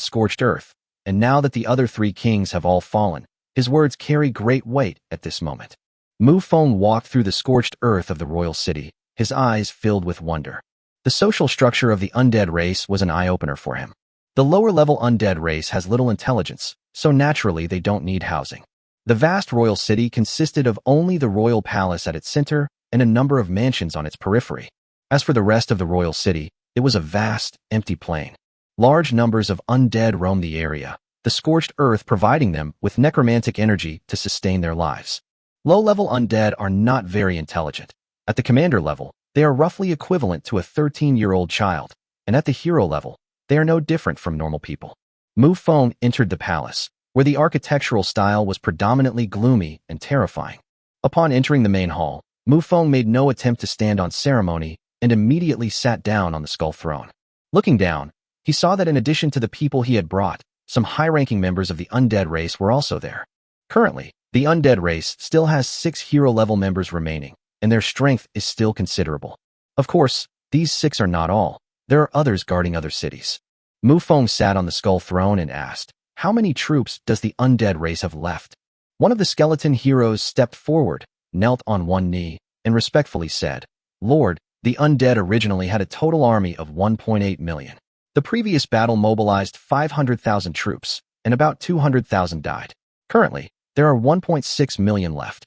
scorched earth, and now that the other 3 kings have all fallen, his words carry great weight at this moment. Mufong walked through the scorched earth of the royal city, his eyes filled with wonder. The social structure of the undead race was an eye-opener for him. The lower-level undead race has little intelligence, so naturally they don't need housing. The vast royal city consisted of only the royal palace at its center and a number of mansions on its periphery. As for the rest of the royal city, it was a vast, empty plain. Large numbers of undead roamed the area, the scorched earth providing them with necromantic energy to sustain their lives. Low-level undead are not very intelligent. At the commander level, they are roughly equivalent to a 13-year-old child, and at the hero level, they are no different from normal people. Mufong entered the palace, where the architectural style was predominantly gloomy and terrifying. Upon entering the main hall, Mufong made no attempt to stand on ceremony and immediately sat down on the skull throne. Looking down, he saw that in addition to the people he had brought, some high-ranking members of the undead race were also there. Currently, the undead race still has 6 hero-level members remaining, and their strength is still considerable. Of course, these 6 are not all. There are others guarding other cities. Mufong sat on the skull throne and asked, "How many troops does the undead race have left?" One of the skeleton heroes stepped forward, knelt on one knee, and respectfully said, "Lord, the undead originally had a total army of 1.8 million. The previous battle mobilized 500,000 troops, and about 200,000 died. Currently, there are 1.6 million left."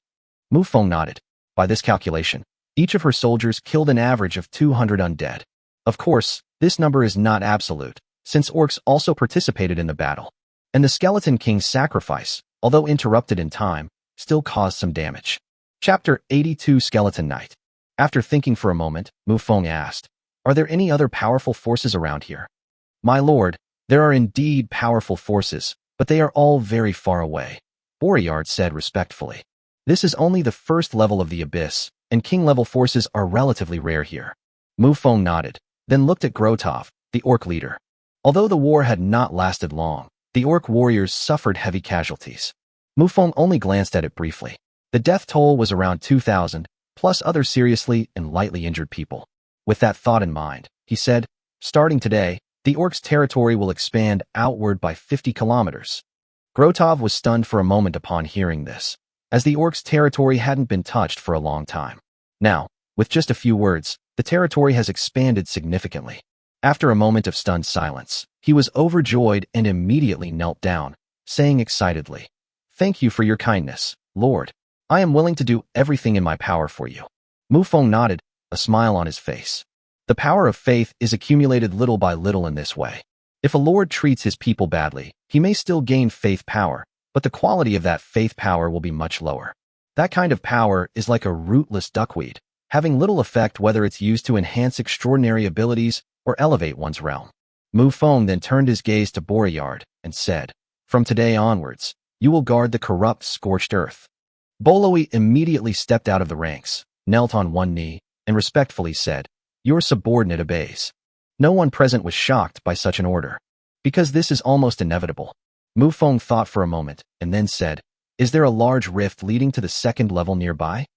Mufong nodded. By this calculation, each of her soldiers killed an average of 200 undead. Of course, this number is not absolute, since orcs also participated in the battle. And the Skeleton King's sacrifice, although interrupted in time, still caused some damage. Chapter 82 Skeleton Knight. After thinking for a moment, Mufong asked, "Are there any other powerful forces around here?" "My lord, there are indeed powerful forces, but they are all very far away," Boryard said respectfully. "This is only the first level of the abyss, and king-level forces are relatively rare here." Mufong nodded, then looked at Grotov, the orc leader. Although the war had not lasted long, the orc warriors suffered heavy casualties. Mufong only glanced at it briefly. The death toll was around 2,000, plus other seriously and lightly injured people. With that thought in mind, he said, "Starting today, the orcs' territory will expand outward by 50 kilometers. Grotov was stunned for a moment upon hearing this, as the orcs' territory hadn't been touched for a long time. Now, with just a few words, the territory has expanded significantly. After a moment of stunned silence, he was overjoyed and immediately knelt down, saying excitedly, "Thank you for your kindness, Lord. I am willing to do everything in my power for you." Mufong nodded, a smile on his face. The power of faith is accumulated little by little in this way. If a lord treats his people badly, he may still gain faith power, but the quality of that faith power will be much lower. That kind of power is like a rootless duckweed, having little effect whether it's used to enhance extraordinary abilities or elevate one's realm. Mufong then turned his gaze to Boryard and said, "From today onwards, you will guard the corrupt, scorched earth." Boloi immediately stepped out of the ranks, knelt on one knee, and respectfully said, "Your subordinate obeys." No one present was shocked by such an order, because this is almost inevitable. Mufong thought for a moment and then said, "Is there a large rift leading to the second level nearby?"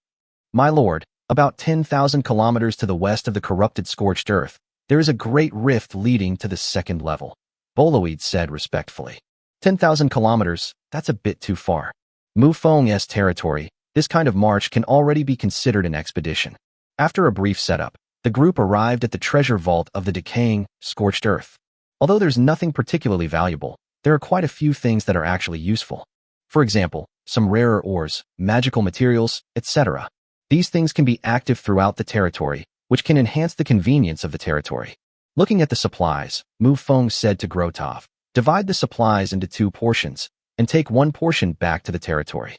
"My lord, about 10,000 kilometers to the west of the corrupted scorched earth, there is a great rift leading to the second level," Boloid said respectfully. 10,000 kilometers, that's a bit too far. Mufong's territory, this kind of march can already be considered an expedition. After a brief setup, the group arrived at the treasure vault of the decaying, scorched earth. Although there's nothing particularly valuable, there are quite a few things that are actually useful. For example, some rarer ores, magical materials, etc. These things can be active throughout the territory, which can enhance the convenience of the territory. Looking at the supplies, Mufong said to Grotov, divide the supplies into 2 portions, and take 1 portion back to the territory.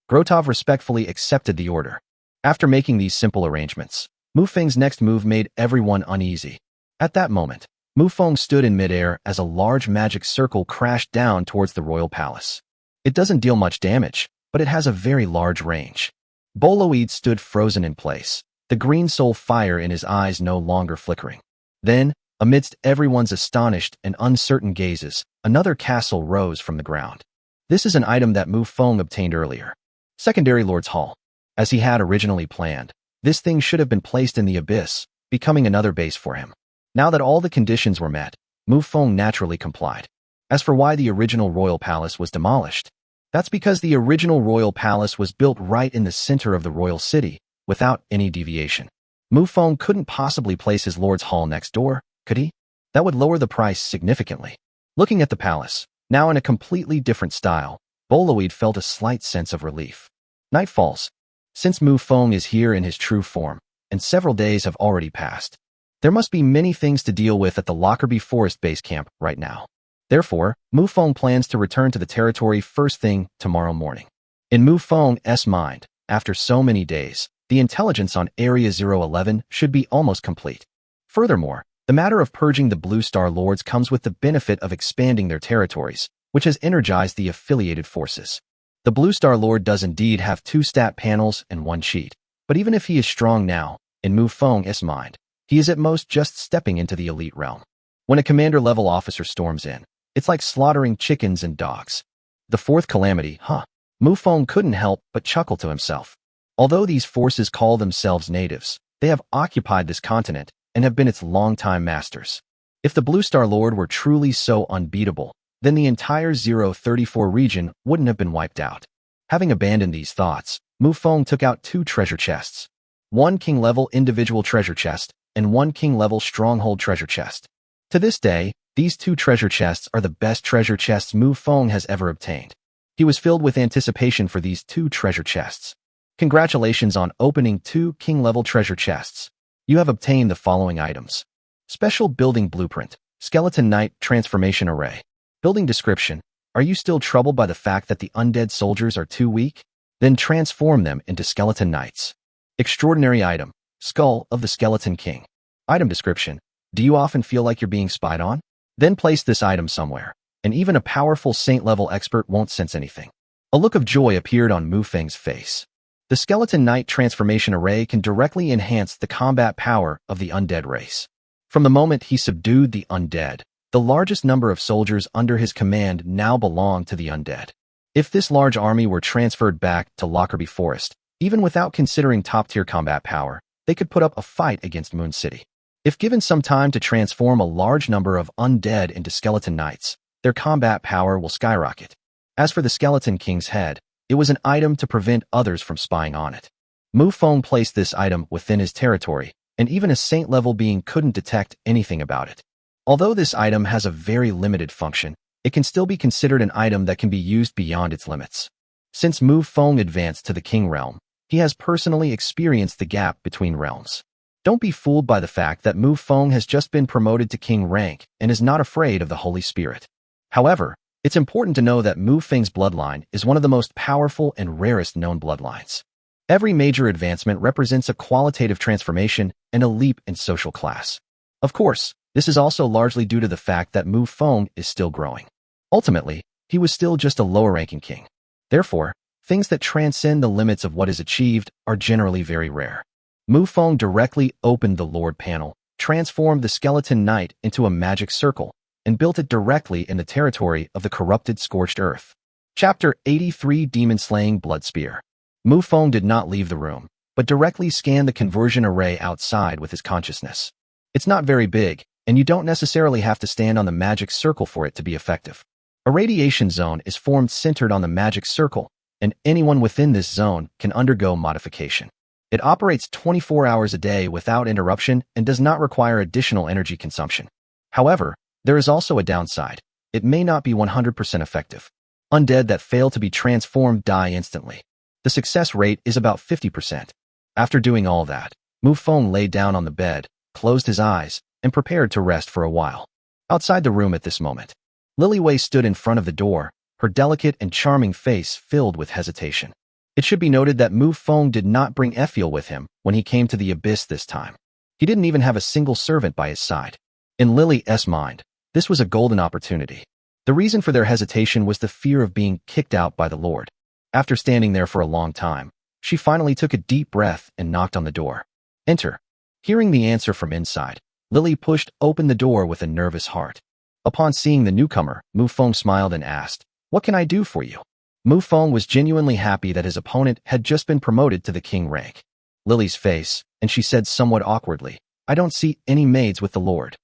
Grotov respectfully accepted the order. After making these simple arrangements, Mufong's next move made everyone uneasy. At that moment, Mufong stood in midair as a large magic circle crashed down towards the royal palace. It doesn't deal much damage, but it has a very large range. Boloid stood frozen in place, the green soul fire in his eyes no longer flickering. Then, amidst everyone's astonished and uncertain gazes, another castle rose from the ground. This is an item that Mufong obtained earlier. Secondary Lord's Hall. As he had originally planned, this thing should have been placed in the abyss, becoming another base for him. Now that all the conditions were met, Mufong naturally complied. As for why the original royal palace was demolished, that's because the original royal palace was built right in the center of the royal city, without any deviation. Mufong couldn't possibly place his lord's hall next door, could he? That would lower the price significantly. Looking at the palace, now in a completely different style, Boloid felt a slight sense of relief. Night falls. Since Mufong is here in his true form, and several days have already passed, there must be many things to deal with at the Lockerbie Forest base camp right now. Therefore, Mufong plans to return to the territory first thing tomorrow morning. In Mufong's mind, after so many days, the intelligence on Area 011 should be almost complete. Furthermore, the matter of purging the Blue Star Lords comes with the benefit of expanding their territories, which has energized the affiliated forces. The Blue Star Lord does indeed have 2 stat panels and 1 cheat, but even if he is strong now, in Mufong's mind, he is at most just stepping into the elite realm. When a commander-level officer storms in, it's like slaughtering chickens and dogs. The 4th calamity, huh? Mufong couldn't help but chuckle to himself. Although these forces call themselves natives, they have occupied this continent and have been its longtime masters. If the Blue Star Lord were truly so unbeatable, then the entire 034 region wouldn't have been wiped out. Having abandoned these thoughts, Mufong took out 2 treasure chests. 1 king-level individual treasure chest and 1 king-level stronghold treasure chest. To this day, these 2 treasure chests are the best treasure chests Mufong has ever obtained. He was filled with anticipation for these 2 treasure chests. Congratulations on opening 2 king-level treasure chests. You have obtained the following items. Special Building Blueprint, Skeleton Knight Transformation Array. Building Description. Are you still troubled by the fact that the undead soldiers are too weak? Then transform them into skeleton knights. Extraordinary Item. Skull of the Skeleton King. Item Description. Do you often feel like you're being spied on? Then place this item somewhere, and even a powerful saint-level expert won't sense anything. A look of joy appeared on Mufeng's face. The Skeleton Knight Transformation Array can directly enhance the combat power of the undead race. From the moment he subdued the undead, the largest number of soldiers under his command now belong to the undead. If this large army were transferred back to Lockerbie Forest, even without considering top-tier combat power, they could put up a fight against Moon City. If given some time to transform a large number of undead into skeleton knights, their combat power will skyrocket. As for the Skeleton King's head, it was an item to prevent others from spying on it. Mufong placed this item within his territory, and even a saint-level being couldn't detect anything about it. Although this item has a very limited function, it can still be considered an item that can be used beyond its limits. Since Mufong advanced to the King Realm, he has personally experienced the gap between realms. Don't be fooled by the fact that Mufong has just been promoted to King rank and is not afraid of the Holy Spirit. However, it's important to know that Mufeng's bloodline is one of the most powerful and rarest known bloodlines. Every major advancement represents a qualitative transformation and a leap in social class. Of course, this is also largely due to the fact that Mufong is still growing. Ultimately, he was still just a lower-ranking king. Therefore, things that transcend the limits of what is achieved are generally very rare. Mufong directly opened the Lord panel, transformed the Skeleton Knight into a magic circle, and built it directly in the territory of the corrupted Scorched Earth. Chapter 83 Demon Slaying Blood Spear. Mufong did not leave the room, but directly scanned the conversion array outside with his consciousness. It's not very big, and you don't necessarily have to stand on the magic circle for it to be effective. A radiation zone is formed centered on the magic circle, and anyone within this zone can undergo modification. It operates 24 hours a day without interruption and does not require additional energy consumption. However, there is also a downside. It may not be 100% effective. Undead that fail to be transformed die instantly. The success rate is about 50%. After doing all that, Mufong lay down on the bed, closed his eyes, and prepared to rest for a while. Outside the room at this moment, Lily Wei stood in front of the door, her delicate and charming face filled with hesitation. It should be noted that Mufong did not bring Ephiel with him when he came to the abyss this time. He didn't even have a single servant by his side. In Lily's mind, this was a golden opportunity. The reason for their hesitation was the fear of being kicked out by the Lord. After standing there for a long time, she finally took a deep breath and knocked on the door. Enter. Hearing the answer from inside, Lily pushed open the door with a nervous heart. Upon seeing the newcomer, Mufong smiled and asked, "What can I do for you?" Mufong was genuinely happy that his opponent had just been promoted to the king rank. Lily's face, and she said somewhat awkwardly, "I don't see any maids with the Lord."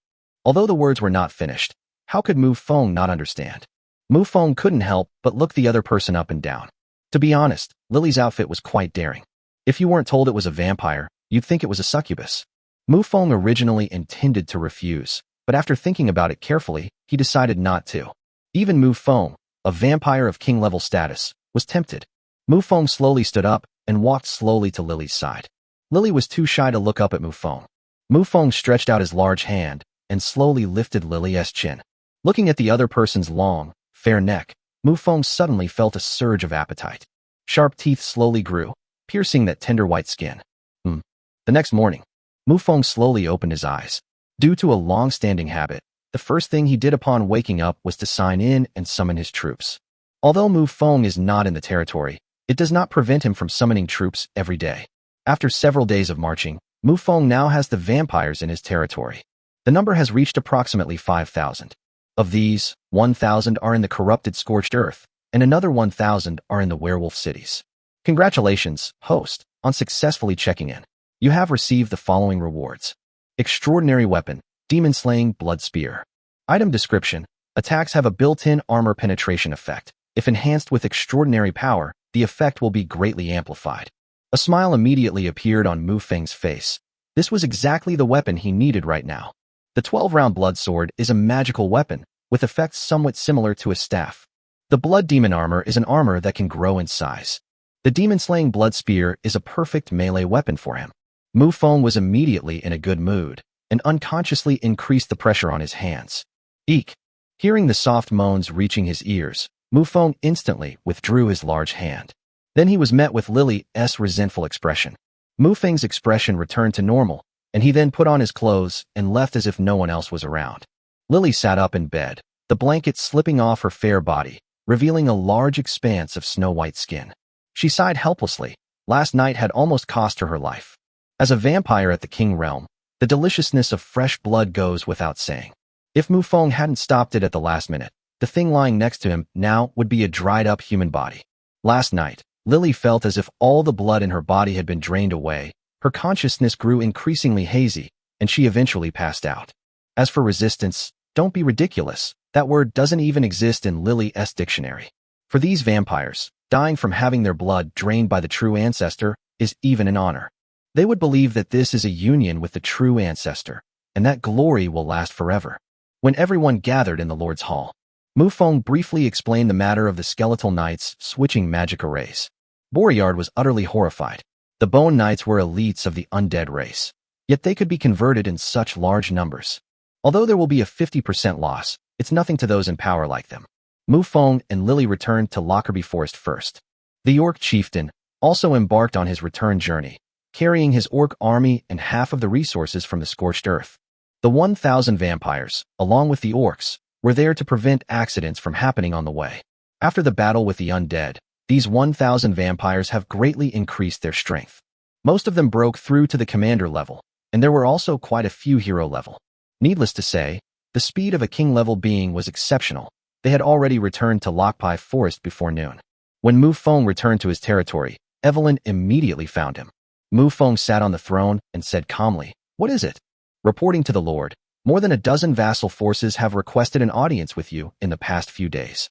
Although the words were not finished, how could Mufong not understand? Mufong couldn't help but look the other person up and down. To be honest, Lily's outfit was quite daring. If you weren't told it was a vampire, you'd think it was a succubus. Mufong originally intended to refuse, but after thinking about it carefully, he decided not to. Even Mufong, a vampire of king-level status, was tempted. Mufong slowly stood up and walked slowly to Lily's side. Lily was too shy to look up at Mufong. Mufong stretched out his large hand and slowly lifted Lily's chin. Looking at the other person's long, fair neck, Mufong suddenly felt a surge of appetite. Sharp teeth slowly grew, piercing that tender white skin. The next morning, Mufong slowly opened his eyes. Due to a long-standing habit, the first thing he did upon waking up was to sign in and summon his troops. Although Mufong is not in the territory, it does not prevent him from summoning troops every day. After several days of marching, Mufong now has the vampires in his territory. The number has reached approximately 5,000. Of these, 1,000 are in the corrupted scorched earth, and another 1,000 are in the werewolf cities. Congratulations, host, on successfully checking in. You have received the following rewards. Extraordinary weapon, demon-slaying blood spear. Item description, attacks have a built-in armor penetration effect. If enhanced with extraordinary power, the effect will be greatly amplified. A smile immediately appeared on Mufeng's face. This was exactly the weapon he needed right now. The 12-round blood sword is a magical weapon, with effects somewhat similar to a staff. The blood demon armor is an armor that can grow in size. The demon-slaying blood spear is a perfect melee weapon for him. Mufong was immediately in a good mood, and unconsciously increased the pressure on his hands. Eek! Hearing the soft moans reaching his ears, Mufong instantly withdrew his large hand. Then he was met with Lily's resentful expression. Mufeng's expression returned to normal, and he then put on his clothes and left as if no one else was around. Lily sat up in bed, the blanket slipping off her fair body, revealing a large expanse of snow-white skin. She sighed helplessly. Last night had almost cost her life. As a vampire at the king realm, the deliciousness of fresh blood goes without saying. If Mufong hadn't stopped it at the last minute, the thing lying next to him now would be a dried-up human body. Last night, Lily felt as if all the blood in her body had been drained away. Her consciousness grew increasingly hazy, and she eventually passed out. As for resistance, don't be ridiculous. That word doesn't even exist in Lily's dictionary. For these vampires, dying from having their blood drained by the true ancestor is even an honor. They would believe that this is a union with the true ancestor, and that glory will last forever. When everyone gathered in the Lord's Hall, Mufong briefly explained the matter of the skeletal knights switching magic arrays. Boryard was utterly horrified. The Bone Knights were elites of the undead race, yet they could be converted in such large numbers. Although there will be a 50% loss, it's nothing to those in power like them. Mufong and Lily returned to Lockerbie Forest first. The orc chieftain also embarked on his return journey, carrying his orc army and half of the resources from the scorched earth. The 1,000 vampires, along with the orcs, were there to prevent accidents from happening on the way. After the battle with the undead, these 1,000 vampires have greatly increased their strength. Most of them broke through to the commander level, and there were also quite a few hero level. Needless to say, the speed of a king-level being was exceptional. They had already returned to Lockerbie Forest before noon. When Mufong returned to his territory, Evelyn immediately found him. Mufong sat on the throne and said calmly, "What is it?" Reporting to the Lord, more than a dozen vassal forces have requested an audience with you in the past few days.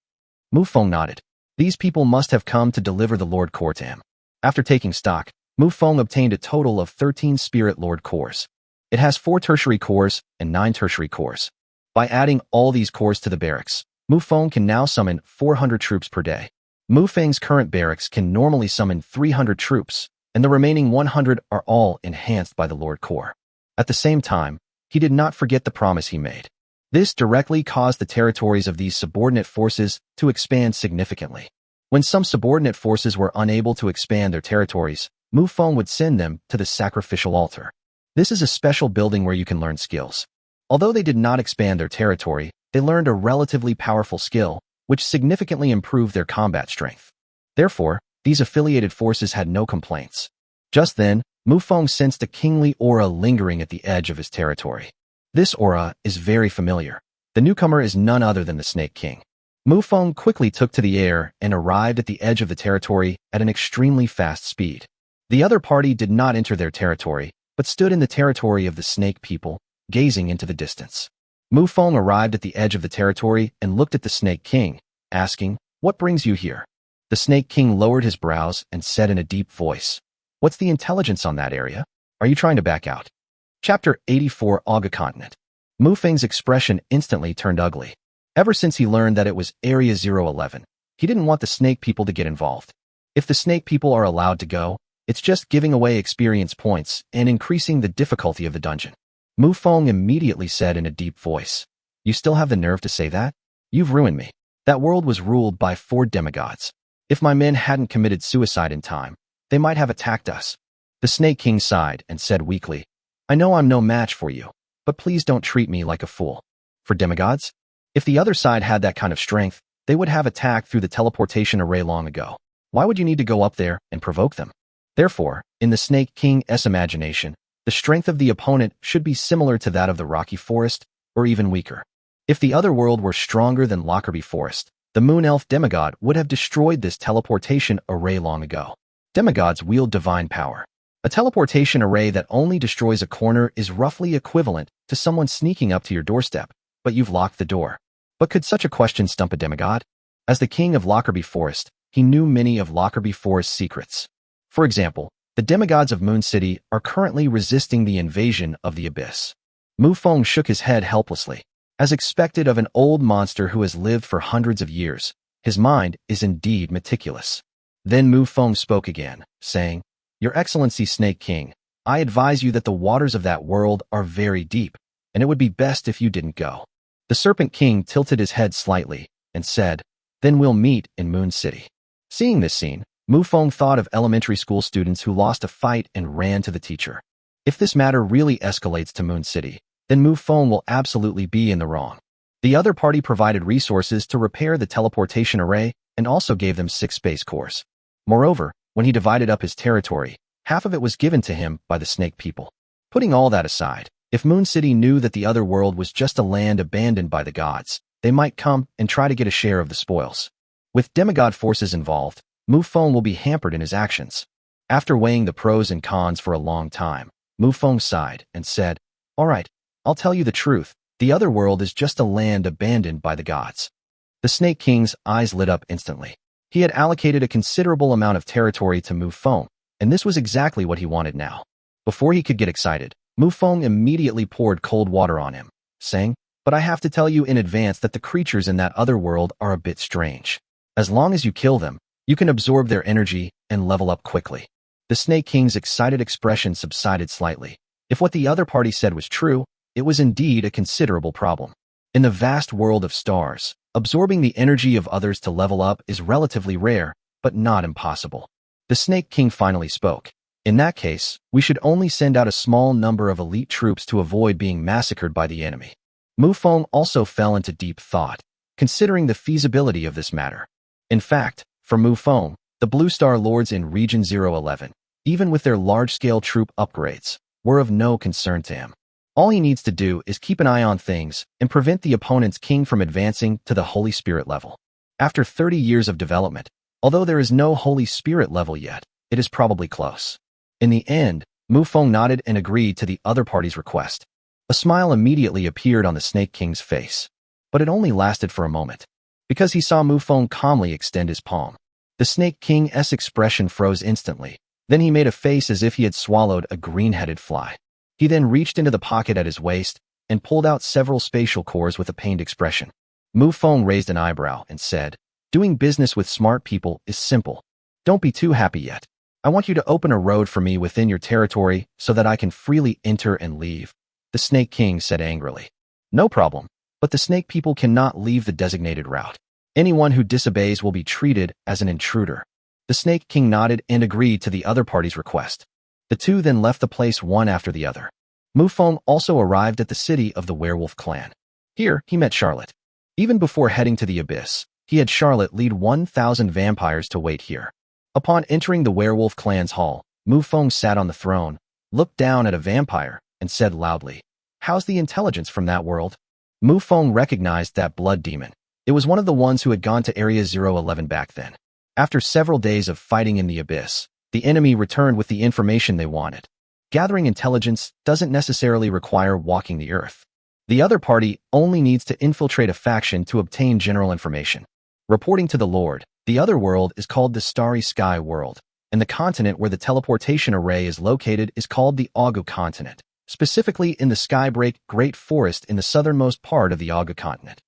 Mufong nodded. These people must have come to deliver the Lord Core to him. After taking stock, Mufong obtained a total of 13 Spirit Lord Cores. It has 4 tertiary cores and 9 tertiary cores. By adding all these cores to the barracks, Mufong can now summon 400 troops per day. Mufeng's current barracks can normally summon 300 troops, and the remaining 100 are all enhanced by the Lord Core. At the same time, he did not forget the promise he made. This directly caused the territories of these subordinate forces to expand significantly. When some subordinate forces were unable to expand their territories, Mufong would send them to the sacrificial altar. This is a special building where you can learn skills. Although they did not expand their territory, they learned a relatively powerful skill, which significantly improved their combat strength. Therefore, these affiliated forces had no complaints. Just then, Mufong sensed a kingly aura lingering at the edge of his territory. This aura is very familiar. The newcomer is none other than the Snake King. Mufong quickly took to the air and arrived at the edge of the territory at an extremely fast speed. The other party did not enter their territory, but stood in the territory of the Snake people, gazing into the distance. Mufong arrived at the edge of the territory and looked at the Snake King, asking, "What brings you here?" The Snake King lowered his brows and said in a deep voice, "What's the intelligence on that area? Are you trying to back out?" Chapter 84 Aga Continent. Mufeng's expression instantly turned ugly. Ever since he learned that it was Area 011, he didn't want the Snake people to get involved. If the Snake people are allowed to go, it's just giving away experience points and increasing the difficulty of the dungeon. Mufong immediately said in a deep voice, "You still have the nerve to say that? You've ruined me. That world was ruled by 4 demigods. If my men hadn't committed suicide in time, they might have attacked us." The Snake King sighed and said weakly, "I know I'm no match for you, but please don't treat me like a fool." For demigods? If the other side had that kind of strength, they would have attacked through the teleportation array long ago. Why would you need to go up there and provoke them? Therefore, in the Snake King's imagination, the strength of the opponent should be similar to that of the Rocky Forest, or even weaker. If the other world were stronger than Lockerbie Forest, the Moon Elf demigod would have destroyed this teleportation array long ago. Demigods wield divine power. A teleportation array that only destroys a corner is roughly equivalent to someone sneaking up to your doorstep, but you've locked the door. But could such a question stump a demigod? As the king of Lockerbie Forest, he knew many of Lockerbie Forest's secrets. For example, the demigods of Moon City are currently resisting the invasion of the Abyss. Mufong shook his head helplessly. As expected of an old monster who has lived for hundreds of years, his mind is indeed meticulous. Then Mufong spoke again, saying, "Your Excellency Snake King, I advise you that the waters of that world are very deep, and it would be best if you didn't go." The Serpent King tilted his head slightly and said, "Then we'll meet in Moon City." Seeing this scene, Mufong thought of elementary school students who lost a fight and ran to the teacher. If this matter really escalates to Moon City, then Mufong will absolutely be in the wrong. The other party provided resources to repair the teleportation array and also gave them 6 space cores. Moreover, when he divided up his territory, half of it was given to him by the Snake people. Putting all that aside, if Moon City knew that the other world was just a land abandoned by the gods, they might come and try to get a share of the spoils. With demigod forces involved, Mufong will be hampered in his actions. After weighing the pros and cons for a long time, Mufong sighed and said, "All right, I'll tell you the truth. The other world is just a land abandoned by the gods." The Snake King's eyes lit up instantly. He had allocated a considerable amount of territory to Mufong, and this was exactly what he wanted now. Before he could get excited, Mufong immediately poured cold water on him, saying, "But I have to tell you in advance that the creatures in that other world are a bit strange. As long as you kill them, you can absorb their energy and level up quickly." The Snake King's excited expression subsided slightly. If what the other party said was true, it was indeed a considerable problem. In the vast world of stars, absorbing the energy of others to level up is relatively rare, but not impossible. The Snake King finally spoke. "In that case, we should only send out a small number of elite troops to avoid being massacred by the enemy." Mufong also fell into deep thought, considering the feasibility of this matter. In fact, for Mufong, the Blue Star Lords in Region 011, even with their large-scale troop upgrades, were of no concern to him. All he needs to do is keep an eye on things and prevent the opponent's king from advancing to the Holy Spirit level. After 30 years of development, although there is no Holy Spirit level yet, it is probably close. In the end, Mufong nodded and agreed to the other party's request. A smile immediately appeared on the Snake King's face, but it only lasted for a moment, because he saw Mufong calmly extend his palm. The Snake King's expression froze instantly. Then he made a face as if he had swallowed a green-headed fly. He then reached into the pocket at his waist and pulled out several spatial cores with a pained expression. Mufong raised an eyebrow and said, "Doing business with smart people is simple. Don't be too happy yet. I want you to open a road for me within your territory so that I can freely enter and leave," the Snake King said angrily. "No problem, but the snake people cannot leave the designated route. Anyone who disobeys will be treated as an intruder." The Snake King nodded and agreed to the other party's request. The two then left the place one after the other. Mufong also arrived at the city of the werewolf clan. Here, he met Charlotte. Even before heading to the abyss, he had Charlotte lead 1,000 vampires to wait here. Upon entering the werewolf clan's hall, Mufong sat on the throne, looked down at a vampire, and said loudly, "How's the intelligence from that world?" Mufong recognized that blood demon. It was one of the ones who had gone to Area 011 back then. After several days of fighting in the abyss, the enemy returned with the information they wanted. Gathering intelligence doesn't necessarily require walking the earth. The other party only needs to infiltrate a faction to obtain general information. Reporting to the Lord, the other world is called the Starry Sky World, and the continent where the teleportation array is located is called the Augu continent, specifically in the Skybreak Great Forest in the southernmost part of the Augu continent.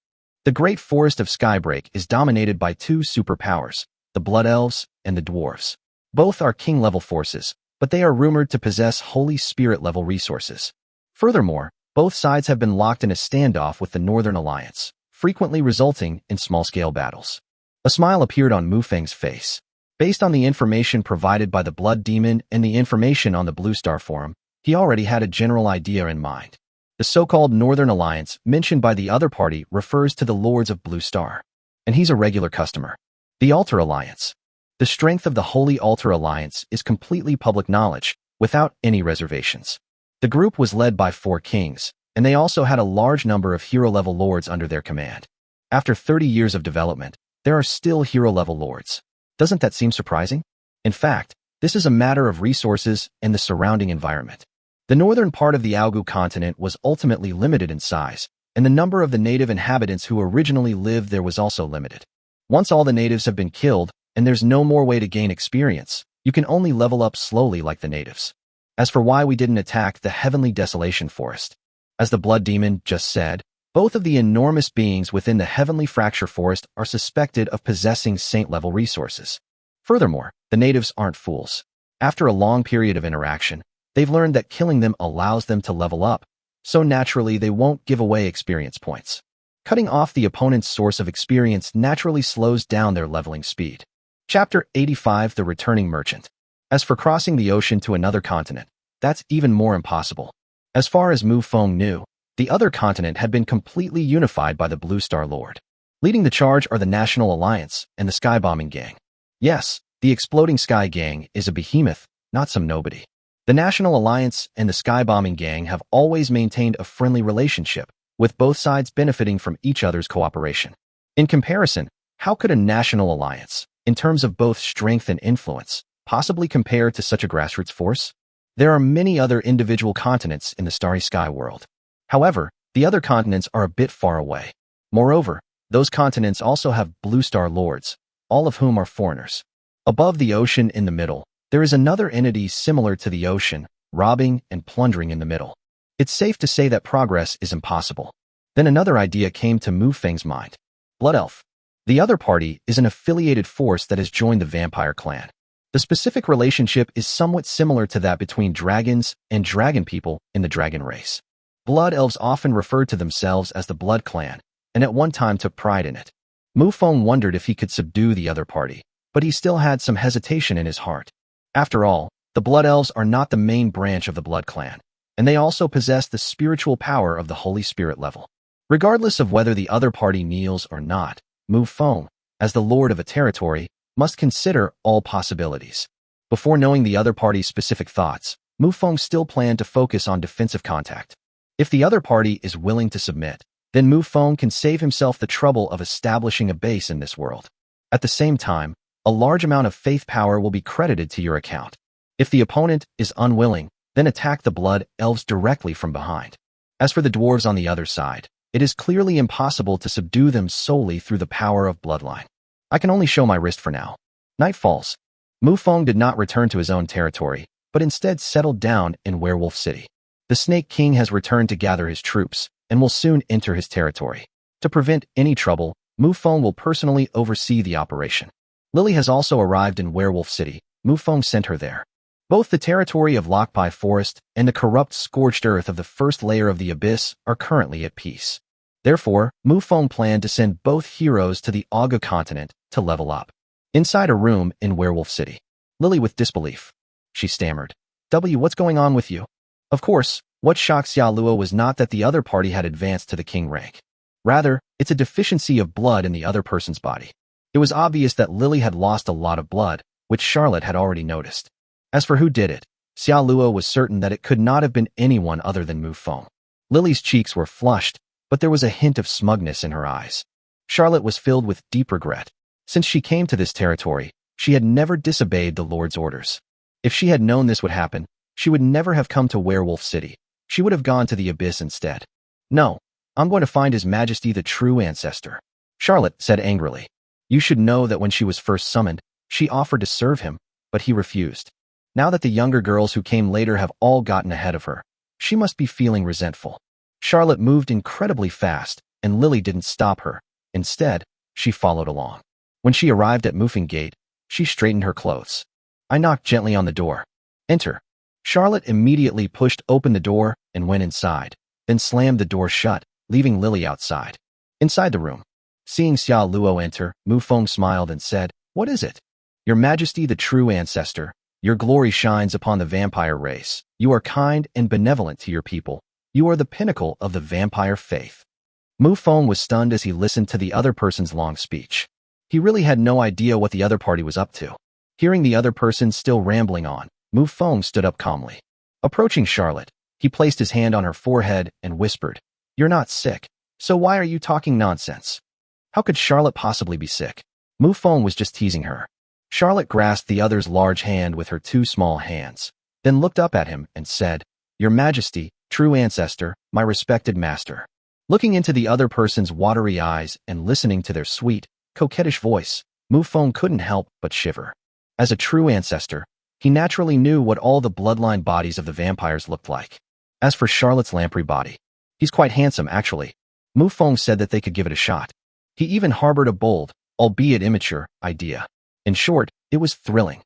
The Great Forest of Skybreak is dominated by two superpowers, the Blood Elves and the Dwarves. Both are king-level forces, but they are rumored to possess Holy Spirit-level resources. Furthermore, both sides have been locked in a standoff with the Northern Alliance, frequently resulting in small-scale battles. A smile appeared on Mufeng's face. Based on the information provided by the Blood Demon and the information on the Blue Star Forum, he already had a general idea in mind. The so-called Northern Alliance mentioned by the other party refers to the Lords of Blue Star, and he's a regular customer. The Altar Alliance. The strength of the Holy Altar Alliance is completely public knowledge, without any reservations. The group was led by 4 kings, and they also had a large number of hero-level lords under their command. After 30 years of development, there are still hero-level lords. Doesn't that seem surprising? In fact, this is a matter of resources and the surrounding environment. The northern part of the Augu continent was ultimately limited in size, and the number of the native inhabitants who originally lived there was also limited. Once all the natives have been killed, and there's no more way to gain experience, you can only level up slowly like the natives. As for why we didn't attack the Heavenly Desolation Forest, as the Blood Demon just said, both of the enormous beings within the Heavenly Fracture Forest are suspected of possessing saint-level resources. Furthermore, the natives aren't fools. After a long period of interaction, they've learned that killing them allows them to level up, so naturally they won't give away experience points. Cutting off the opponent's source of experience naturally slows down their leveling speed. Chapter 85: The Returning Merchant. As for crossing the ocean to another continent, that's even more impossible. As far as Mufong knew, the other continent had been completely unified by the Blue Star Lord. Leading the charge are the National Alliance and the Skybombing Gang. Yes, the Exploding Sky Gang is a behemoth, not some nobody. The National Alliance and the Skybombing Gang have always maintained a friendly relationship, with both sides benefiting from each other's cooperation. In comparison, how could a National Alliance, in terms of both strength and influence, possibly compare to such a grassroots force? There are many other individual continents in the Starry Sky world. However, the other continents are a bit far away. Moreover, those continents also have Blue Star Lords, all of whom are foreigners. Above the ocean in the middle, there is another entity similar to the ocean, robbing and plundering in the middle. It's safe to say that progress is impossible. Then another idea came to Mufeng's mind. Blood Elf. The other party is an affiliated force that has joined the vampire clan. The specific relationship is somewhat similar to that between dragons and dragon people in the dragon race. Blood Elves often referred to themselves as the Blood Clan, and at one time took pride in it. Mufong wondered if he could subdue the other party, but he still had some hesitation in his heart. After all, the Blood Elves are not the main branch of the Blood Clan, and they also possess the spiritual power of the Holy Spirit level. Regardless of whether the other party kneels or not, Mufong, as the lord of a territory, must consider all possibilities. Before knowing the other party's specific thoughts, Mufong still planned to focus on defensive contact. If the other party is willing to submit, then Mufong can save himself the trouble of establishing a base in this world. At the same time, a large amount of faith power will be credited to your account. If the opponent is unwilling, then attack the Blood Elves directly from behind. As for the dwarves on the other side, it is clearly impossible to subdue them solely through the power of bloodline. I can only show my wrist for now. Night falls. Mufong did not return to his own territory, but instead settled down in Werewolf City. The Snake King has returned to gather his troops, and will soon enter his territory. To prevent any trouble, Mufong will personally oversee the operation. Lily has also arrived in Werewolf City. Mufong sent her there. Both the territory of Lokpai Forest and the corrupt scorched earth of the first layer of the Abyss are currently at peace. Therefore, Mufong planned to send both heroes to the Aga continent to level up. Inside a room in Werewolf City, Lily with disbelief. She stammered, what's going on with you? Of course, what shocked Xiaoluo was not that the other party had advanced to the king rank. Rather, it's a deficiency of blood in the other person's body. It was obvious that Lily had lost a lot of blood, which Charlotte had already noticed. As for who did it, Xiaoluo was certain that it could not have been anyone other than Mufong. Lily's cheeks were flushed, but there was a hint of smugness in her eyes. Charlotte was filled with deep regret. Since she came to this territory, she had never disobeyed the Lord's orders. If she had known this would happen, she would never have come to Werewolf City. She would have gone to the Abyss instead. No, I'm going to find His Majesty the true ancestor, Charlotte said angrily. You should know that when she was first summoned, she offered to serve him, but he refused. Now that the younger girls who came later have all gotten ahead of her, she must be feeling resentful. Charlotte moved incredibly fast, and Lily didn't stop her. Instead, she followed along. When she arrived at Mufong Gate, she straightened her clothes. I knocked gently on the door. Enter. Charlotte immediately pushed open the door and went inside, then slammed the door shut, leaving Lily outside. Inside the room, seeing Xiaoluo enter, Mufong smiled and said, What is it? Your Majesty the true ancestor, your glory shines upon the vampire race. You are kind and benevolent to your people. You are the pinnacle of the vampire faith. Mufong was stunned as he listened to the other person's long speech. He really had no idea what the other party was up to. Hearing the other person still rambling on, Mufong stood up calmly. Approaching Charlotte, he placed his hand on her forehead and whispered, You're not sick, so why are you talking nonsense? How could Charlotte possibly be sick? Mufong was just teasing her. Charlotte grasped the other's large hand with her two small hands, then looked up at him and said, Your Majesty, true ancestor, my respected master. Looking into the other person's watery eyes and listening to their sweet, coquettish voice, Mufong couldn't help but shiver. As a true ancestor, he naturally knew what all the bloodline bodies of the vampires looked like. As for Charlotte's lamprey body, he's quite handsome actually. Mufong said that they could give it a shot. He even harbored a bold, albeit immature, idea. In short, it was thrilling.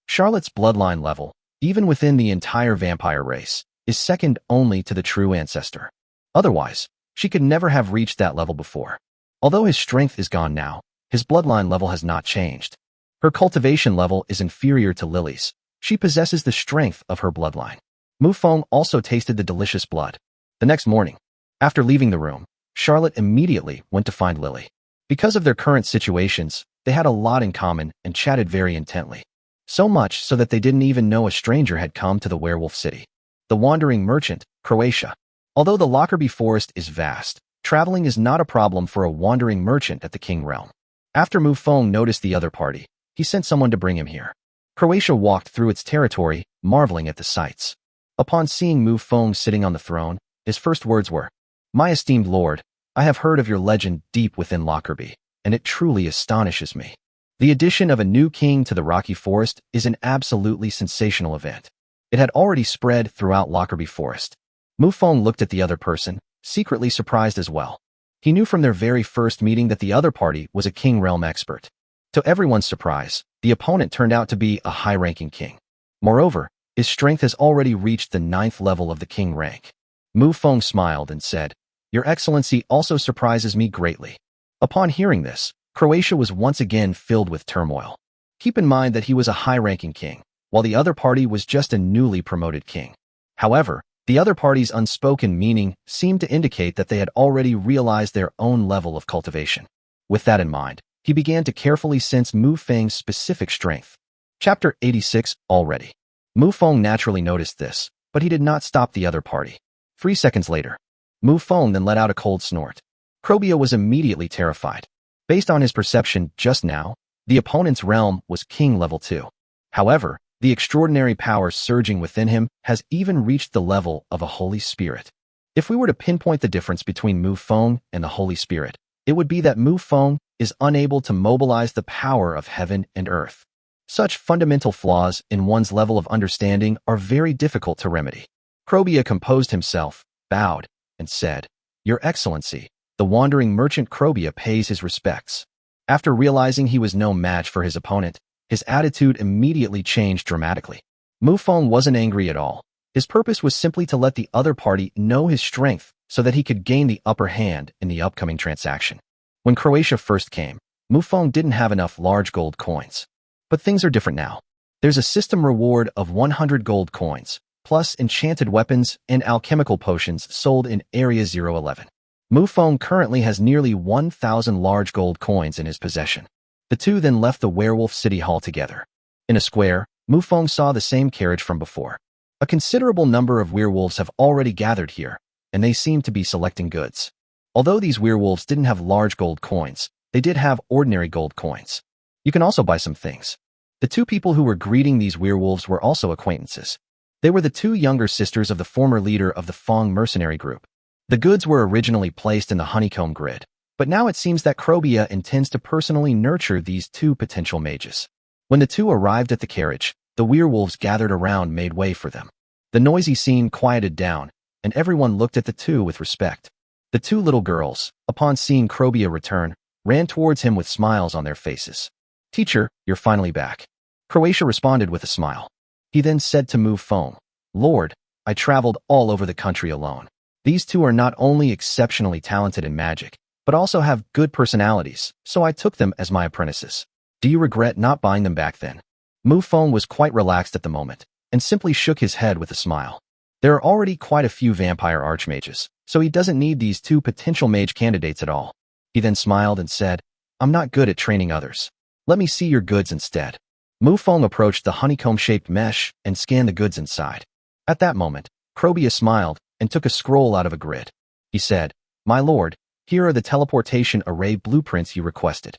Charlotte's bloodline level, even within the entire vampire race, is second only to the true ancestor. Otherwise, she could never have reached that level before. Although his strength is gone now, his bloodline level has not changed. Her cultivation level is inferior to Lily's. She possesses the strength of her bloodline. Mufong also tasted the delicious blood. The next morning, after leaving the room, Charlotte immediately went to find Lily. Because of their current situations, they had a lot in common and chatted very intently. So much so that they didn't even know a stranger had come to the Werewolf City. The Wandering Merchant, Croatia. Although the Lockerbie Forest is vast, traveling is not a problem for a wandering merchant at the King Realm. After Mufong noticed the other party, he sent someone to bring him here. Croatia walked through its territory, marveling at the sights. Upon seeing Mufong sitting on the throne, his first words were, My esteemed lord, I have heard of your legend deep within Lockerbie, and it truly astonishes me. The addition of a new king to the Rocky Forest is an absolutely sensational event. It had already spread throughout Lockerbie Forest. Mufong looked at the other person, secretly surprised as well. He knew from their very first meeting that the other party was a King Realm expert. To everyone's surprise, the opponent turned out to be a high-ranking king. Moreover, his strength has already reached the 9th level of the king rank. Mufong smiled and said, Your Excellency also surprises me greatly. Upon hearing this, Croatia was once again filled with turmoil. Keep in mind that he was a high-ranking king, while the other party was just a newly promoted king. However, the other party's unspoken meaning seemed to indicate that they had already realized their own level of cultivation. With that in mind, he began to carefully sense Mufong's specific strength. Chapter 86 already. Mufong naturally noticed this, but he did not stop the other party. 3 seconds later, Mufong then let out a cold snort. Croatia was immediately terrified. Based on his perception just now, the opponent's realm was king level 2. However, the extraordinary power surging within him has even reached the level of a Holy Spirit. If we were to pinpoint the difference between Mufong and the Holy Spirit, it would be that Mufong is unable to mobilize the power of heaven and earth. Such fundamental flaws in one's level of understanding are very difficult to remedy. Croatia composed himself, bowed, and said, Your Excellency, the wandering merchant Krobia pays his respects. After realizing he was no match for his opponent, his attitude immediately changed dramatically. Mufong wasn't angry at all. His purpose was simply to let the other party know his strength so that he could gain the upper hand in the upcoming transaction. When Croatia first came, Mufong didn't have enough large gold coins. But things are different now. There's a system reward of 100 gold coins, plus enchanted weapons and alchemical potions sold in Area 011. Mufong currently has nearly 1,000 large gold coins in his possession. The two then left the werewolf city hall together. In a square, Mufong saw the same carriage from before. A considerable number of werewolves have already gathered here, and they seem to be selecting goods. Although these werewolves didn't have large gold coins, they did have ordinary gold coins. You can also buy some things. The two people who were greeting these werewolves were also acquaintances. They were the two younger sisters of the former leader of the Fong mercenary group. The goods were originally placed in the honeycomb grid, but now it seems that Krobia intends to personally nurture these two potential mages. When the two arrived at the carriage, the werewolves gathered around made way for them. The noisy scene quieted down, and everyone looked at the two with respect. The two little girls, upon seeing Krobia return, ran towards him with smiles on their faces. "Teacher, you're finally back." Croatia responded with a smile. He then said to Mufong, "Lord, I traveled all over the country alone. These two are not only exceptionally talented in magic, but also have good personalities, so I took them as my apprentices. Do you regret not buying them back then?" Mufong was quite relaxed at the moment, and simply shook his head with a smile. There are already quite a few vampire archmages, so he doesn't need these two potential mage candidates at all. He then smiled and said, "I'm not good at training others. Let me see your goods instead." Mufong approached the honeycomb-shaped mesh and scanned the goods inside. At that moment, Krobia smiled and took a scroll out of a grid. He said, "My lord, here are the teleportation array blueprints you requested."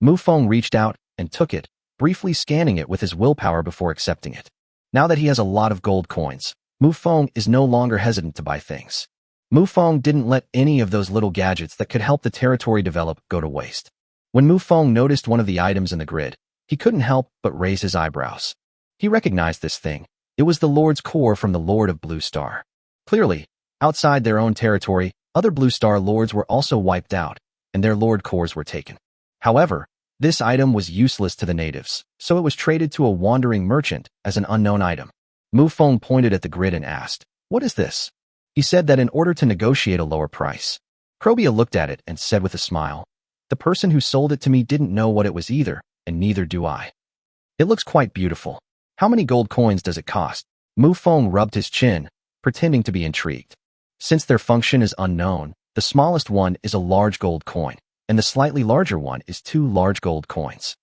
Mufong reached out and took it, briefly scanning it with his willpower before accepting it. Now that he has a lot of gold coins, Mufong is no longer hesitant to buy things. Mufong didn't let any of those little gadgets that could help the territory develop go to waste. When Mufong noticed one of the items in the grid, he couldn't help but raise his eyebrows. He recognized this thing. It was the Lord's core from the Lord of Blue Star. Clearly, outside their own territory, other Blue Star lords were also wiped out, and their lord cores were taken. However, this item was useless to the natives, so it was traded to a wandering merchant as an unknown item. Mufong pointed at the grid and asked, "What is this?" He said that in order to negotiate a lower price. Krobia looked at it and said with a smile, "The person who sold it to me didn't know what it was either, and neither do I. It looks quite beautiful. How many gold coins does it cost?" Mufong rubbed his chin, pretending to be intrigued. Since their function is unknown, the smallest one is a large gold coin, and the slightly larger one is 2 large gold coins.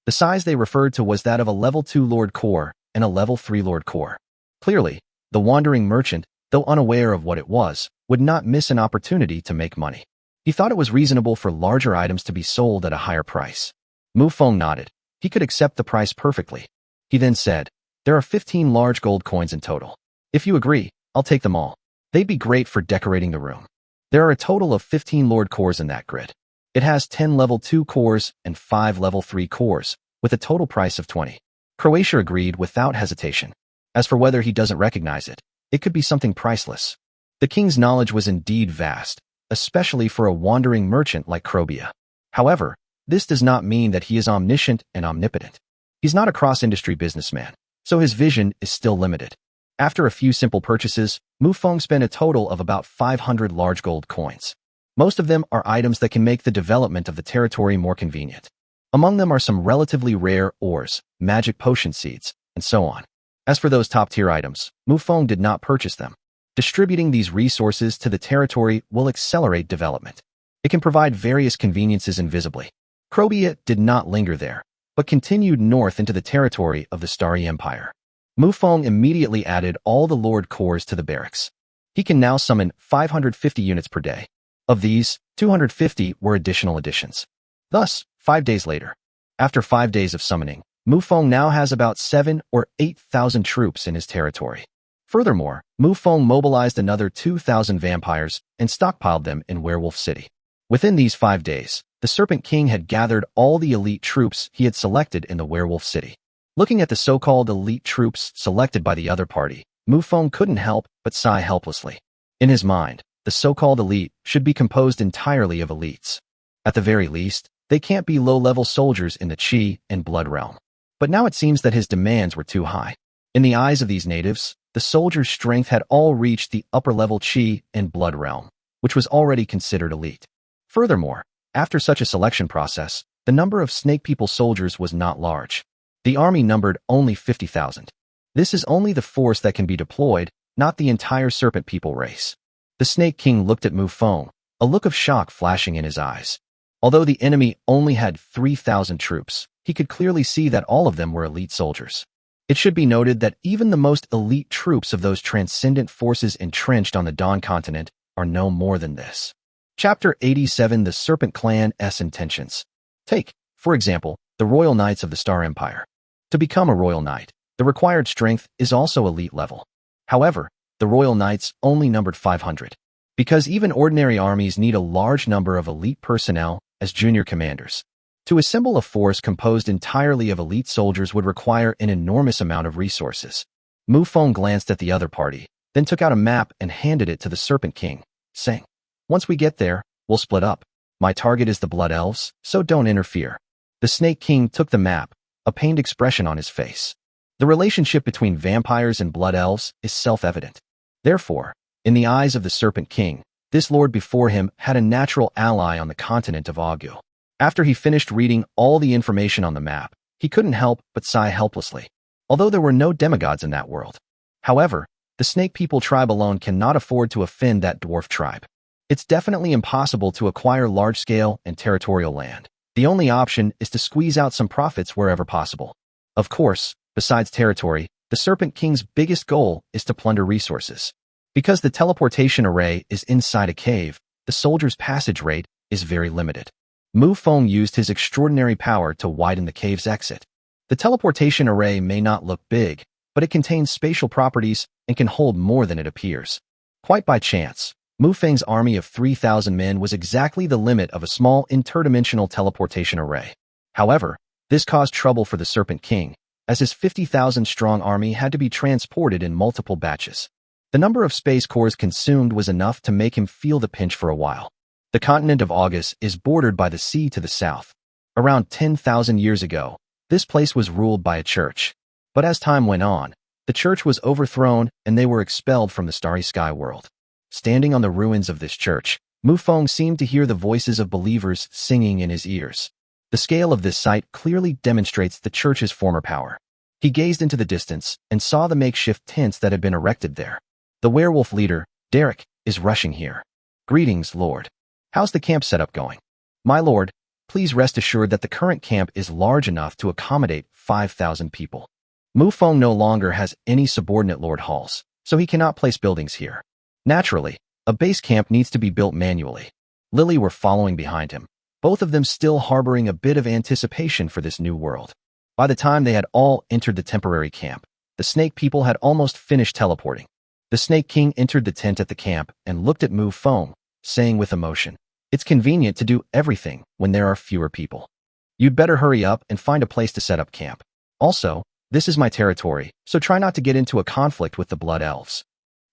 The size they referred to was that of a level 2 Lord Core and a level 3 Lord Core. Clearly, the wandering merchant, though unaware of what it was, would not miss an opportunity to make money. He thought it was reasonable for larger items to be sold at a higher price. Mufong nodded. He could accept the price perfectly. He then said, "There are 15 large gold coins in total. If you agree, I'll take them all. They'd be great for decorating the room. There are a total of 15 Lord cores in that grid. It has 10 level 2 cores and 5 level 3 cores, with a total price of 20. Croatia agreed without hesitation. As for whether he doesn't recognize it, it could be something priceless. The king's knowledge was indeed vast, especially for a wandering merchant like Krobia. However, this does not mean that he is omniscient and omnipotent. He's not a cross-industry businessman, so his vision is still limited. After a few simple purchases, Mufong spent a total of about 500 large gold coins. Most of them are items that can make the development of the territory more convenient. Among them are some relatively rare ores, magic potion seeds, and so on. As for those top-tier items, Mufong did not purchase them. Distributing these resources to the territory will accelerate development. It can provide various conveniences invisibly. Krobia did not linger there, but continued north into the territory of the Starry Empire. Mufong immediately added all the Lord cores to the barracks. He can now summon 550 units per day. Of these, 250 were additional additions. Thus, 5 days later, after 5 days of summoning, Mufong now has about 7 or 8,000 troops in his territory. Furthermore, Mufong mobilized another 2,000 vampires and stockpiled them in Werewolf City. Within these 5 days, the Serpent King had gathered all the elite troops he had selected in the Werewolf City. Looking at the so-called elite troops selected by the other party, Mufong couldn't help but sigh helplessly. In his mind, the so-called elite should be composed entirely of elites. At the very least, they can't be low-level soldiers in the Qi and Blood realm. But now it seems that his demands were too high. In the eyes of these natives, the soldiers' strength had all reached the upper-level Qi and Blood realm, which was already considered elite. Furthermore, after such a selection process, the number of Snake People soldiers was not large. The army numbered only 50,000. This is only the force that can be deployed, not the entire Serpent People race. The Snake King looked at Mufong, a look of shock flashing in his eyes. Although the enemy only had 3,000 troops, he could clearly see that all of them were elite soldiers. It should be noted that even the most elite troops of those transcendent forces entrenched on the Dawn continent are no more than this. Chapter 87: The Serpent Clan's Intentions. Take, for example, the Royal Knights of the Star Empire. To become a Royal Knight, the required strength is also elite level. However, the Royal Knights only numbered 500. Because even ordinary armies need a large number of elite personnel as junior commanders. To assemble a force composed entirely of elite soldiers would require an enormous amount of resources. Mufong glanced at the other party, then took out a map and handed it to the Serpent King, saying, "Once we get there, we'll split up. My target is the Blood Elves, so don't interfere." The Snake King took the map, a pained expression on his face. The relationship between vampires and Blood Elves is self-evident. Therefore, in the eyes of the Serpent King, this lord before him had a natural ally on the continent of Augu. After he finished reading all the information on the map, he couldn't help but sigh helplessly, although there were no demigods in that world. However, the Snake People tribe alone cannot afford to offend that dwarf tribe. It's definitely impossible to acquire large-scale and territorial land. The only option is to squeeze out some profits wherever possible. Of course, besides territory, the Serpent King's biggest goal is to plunder resources. Because the teleportation array is inside a cave, the soldier's passage rate is very limited. Mufong used his extraordinary power to widen the cave's exit. The teleportation array may not look big, but it contains spatial properties and can hold more than it appears. Quite by chance, Mufeng's army of 3,000 men was exactly the limit of a small interdimensional teleportation array. However, this caused trouble for the Serpent King, as his 50,000-strong army had to be transported in multiple batches. The number of space cores consumed was enough to make him feel the pinch for a while. The continent of Augus is bordered by the sea to the south. Around 10,000 years ago, this place was ruled by a church. But as time went on, the church was overthrown and they were expelled from the starry sky world. Standing on the ruins of this church, Mufong seemed to hear the voices of believers singing in his ears. The scale of this site clearly demonstrates the church's former power. He gazed into the distance and saw the makeshift tents that had been erected there. The werewolf leader, Derek, is rushing here. "Greetings, Lord. How's the camp setup going?" "My lord, please rest assured that the current camp is large enough to accommodate 5,000 people." Mufong no longer has any subordinate lord halls, so he cannot place buildings here. Naturally, a base camp needs to be built manually. Lily were following behind him, both of them still harboring a bit of anticipation for this new world. By the time they had all entered the temporary camp, the Snake People had almost finished teleporting. The Snake King entered the tent at the camp and looked at Mufong, saying with emotion, "It's convenient to do everything when there are fewer people. You'd better hurry up and find a place to set up camp. Also, this is my territory, so try not to get into a conflict with the Blood Elves."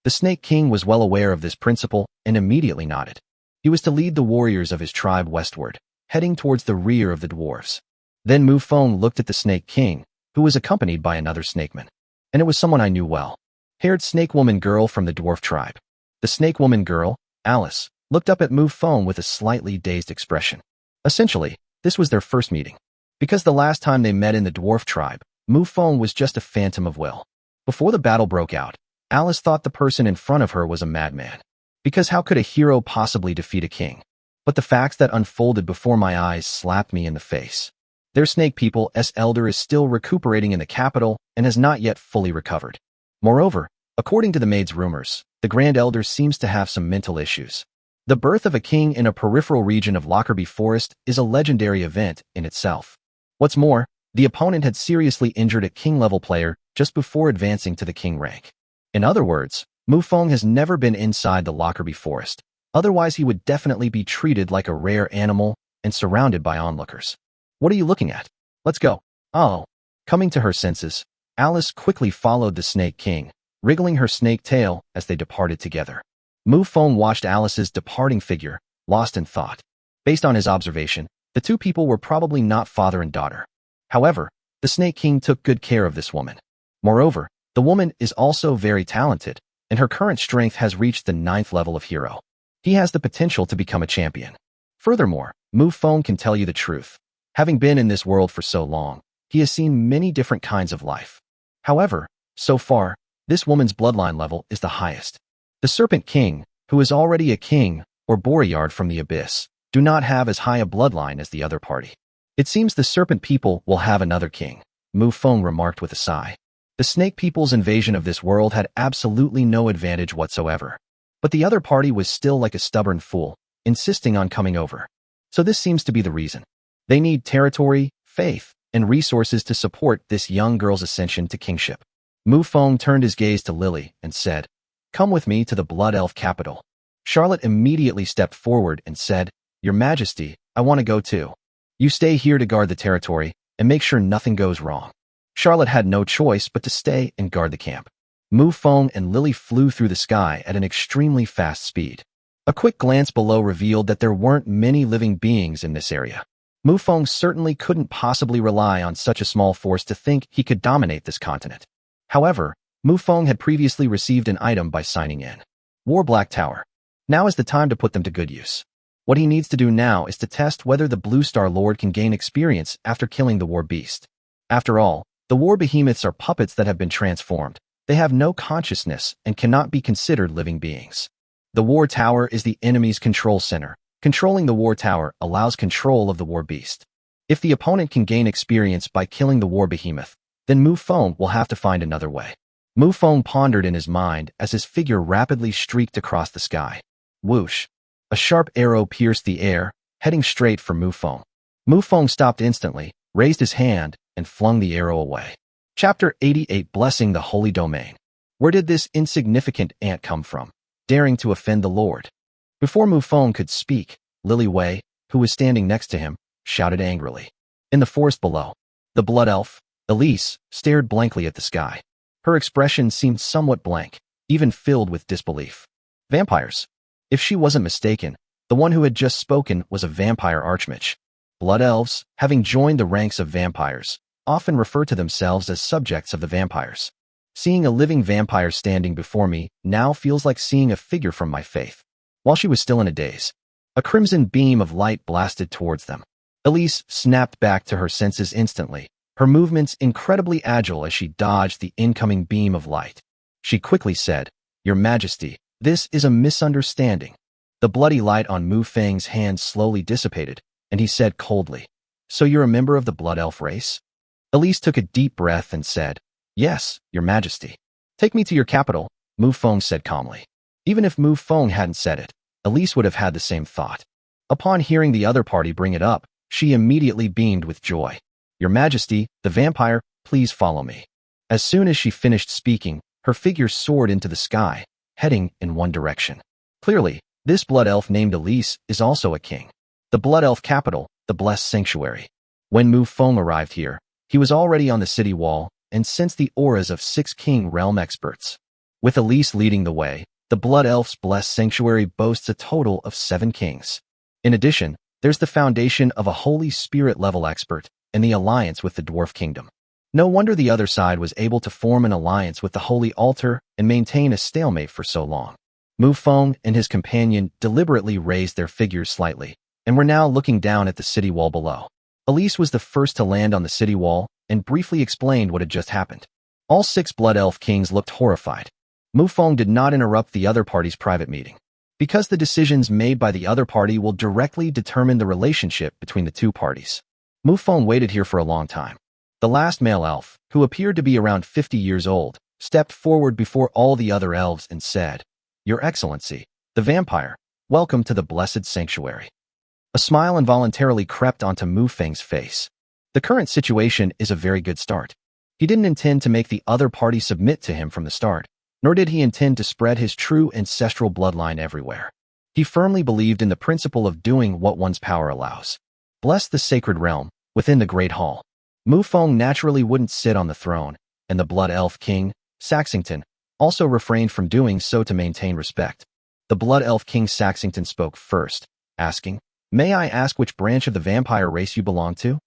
The Snake King was well aware of this principle and immediately nodded. He was to lead the warriors of his tribe westward, heading towards the rear of the dwarves. Then Mufong looked at the Snake King, who was accompanied by another snakeman. And it was someone I knew well. Haired snake woman girl from the dwarf tribe. The snake woman girl, Alice, looked up at Mufong with a slightly dazed expression. Essentially, this was their first meeting. Because the last time they met in the dwarf tribe, Mufong was just a phantom of will. Before the battle broke out, Alice thought the person in front of her was a madman. Because how could a hero possibly defeat a king? But the facts that unfolded before my eyes slapped me in the face. Their Snake People's elder is still recuperating in the capital and has not yet fully recovered. Moreover, according to the maid's rumors, the Grand Elder seems to have some mental issues. The birth of a king in a peripheral region of Lockerbie Forest is a legendary event in itself. What's more, the opponent had seriously injured a king-level player just before advancing to the king rank. In other words, Mufong has never been inside the Lockerbie Forest, otherwise he would definitely be treated like a rare animal and surrounded by onlookers. "What are you looking at? Let's go." Oh. Coming to her senses, Alice quickly followed the Snake King, wriggling her snake tail as they departed together. Mufong watched Alice's departing figure, lost in thought. Based on his observation, the two people were probably not father and daughter. However, the Snake King took good care of this woman. Moreover, the woman is also very talented, and her current strength has reached the 9th level of hero. He has the potential to become a champion. Furthermore, Mufong can tell you the truth. Having been in this world for so long, he has seen many different kinds of life. However, so far, this woman's bloodline level is the highest. The Serpent King, who is already a king, or bodyguard from the abyss, do not have as high a bloodline as the other party. It seems the Serpent people will have another king, Mufong remarked with a sigh. The Snake people's invasion of this world had absolutely no advantage whatsoever. But the other party was still like a stubborn fool, insisting on coming over. So this seems to be the reason. They need territory, faith, and resources to support this young girl's ascension to kingship. Mufong turned his gaze to Lily and said, "Come with me to the Blood Elf capital." Charlotte immediately stepped forward and said, "Your Majesty, I want to go too. You stay here to guard the territory and make sure nothing goes wrong." Charlotte had no choice but to stay and guard the camp. Mufong and Lily flew through the sky at an extremely fast speed. A quick glance below revealed that there weren't many living beings in this area. Mufong certainly couldn't possibly rely on such a small force to think he could dominate this continent. However, Mufong had previously received an item by signing in. War Black Tower. Now is the time to put them to good use. What he needs to do now is to test whether the Blue Star Lord can gain experience after killing the War Beast. After all, the War Behemoths are puppets that have been transformed. They have no consciousness and cannot be considered living beings. The War Tower is the enemy's control center. Controlling the War Tower allows control of the War Beast. If the opponent can gain experience by killing the War Behemoth, then Mufong will have to find another way. Mufong pondered in his mind as his figure rapidly streaked across the sky. Whoosh! A sharp arrow pierced the air, heading straight for Mufong. Mufong stopped instantly, raised his hand, and flung the arrow away. Chapter 88 Blessing the Holy Domain. Where did this insignificant ant come from, daring to offend the Lord? Before Mufong could speak, Lily Wei, who was standing next to him, shouted angrily. In the forest below, the Blood Elf, Elise, stared blankly at the sky. Her expression seemed somewhat blank, even filled with disbelief. Vampires. If she wasn't mistaken, the one who had just spoken was a vampire archmage. Blood Elves, having joined the ranks of vampires, often refer to themselves as subjects of the vampires. Seeing a living vampire standing before me now feels like seeing a figure from my faith. While she was still in a daze, a crimson beam of light blasted towards them. Elise snapped back to her senses instantly, her movements incredibly agile as she dodged the incoming beam of light. She quickly said, "Your Majesty, this is a misunderstanding." The bloody light on Mufong's hand slowly dissipated, and he said coldly, "So you're a member of the Blood Elf race?" Elise took a deep breath and said, "Yes, Your Majesty." "Take me to your capital," Mufong said calmly. Even if Mufong hadn't said it, Elise would have had the same thought. Upon hearing the other party bring it up, she immediately beamed with joy. "Your Majesty, the vampire, please follow me." As soon as she finished speaking, her figure soared into the sky, heading in one direction. Clearly, this Blood Elf named Elise is also a king. The Blood Elf capital, the Blessed Sanctuary. When Mufong arrived here, he was already on the city wall and sensed the auras of 6 king realm experts. With Elise leading the way, the Blood Elf's Blessed Sanctuary boasts a total of 7 kings. In addition, there's the foundation of a Holy Spirit level expert and the alliance with the Dwarf Kingdom. No wonder the other side was able to form an alliance with the Holy Altar and maintain a stalemate for so long. Mufong and his companion deliberately raised their figures slightly, and were now looking down at the city wall below. Elise was the first to land on the city wall and briefly explained what had just happened. All 6 Blood Elf kings looked horrified. Mufong did not interrupt the other party's private meeting, because the decisions made by the other party will directly determine the relationship between the two parties. Mufong waited here for a long time. The last male elf, who appeared to be around 50 years old, stepped forward before all the other elves and said, "Your Excellency, the vampire, welcome to the Blessed Sanctuary." A smile involuntarily crept onto Mufong's face. The current situation is a very good start. He didn't intend to make the other party submit to him from the start, nor did he intend to spread his true ancestral bloodline everywhere. He firmly believed in the principle of doing what one's power allows. Bless the sacred realm, within the Great Hall. Mufong naturally wouldn't sit on the throne, and the Blood Elf King, Saxington, also refrained from doing so to maintain respect. The Blood Elf King Saxington spoke first, asking, "May I ask which branch of the vampire race you belong to?"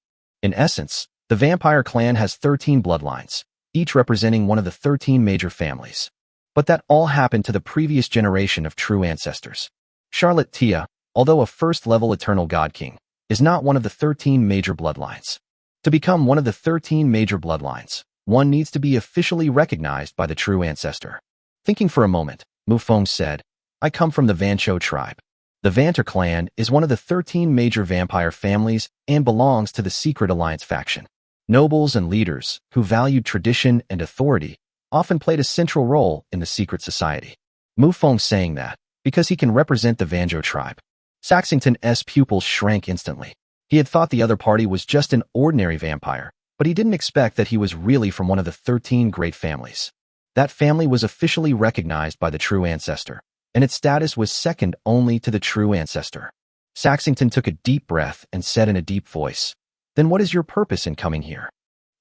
In essence, the vampire clan has 13 bloodlines, each representing one of the 13 major families. But that all happened to the previous generation of true ancestors. Charlotte Tia, although a first-level Eternal God King, is not one of the 13 major bloodlines. To become one of the 13 major bloodlines, one needs to be officially recognized by the true ancestor. Thinking for a moment, Mufong said, "I come from the Vancho tribe. The Vanter clan is one of the 13 major vampire families and belongs to the Secret Alliance faction. Nobles and leaders, who valued tradition and authority, often played a central role in the secret society." Mufong saying that because he can represent the Vanjo tribe. Saxington's pupils shrank instantly. He had thought the other party was just an ordinary vampire, but he didn't expect that he was really from one of the 13 great families. That family was officially recognized by the true ancestor, and its status was second only to the true ancestor. Saxington took a deep breath and said in a deep voice, "Then what is your purpose in coming here?"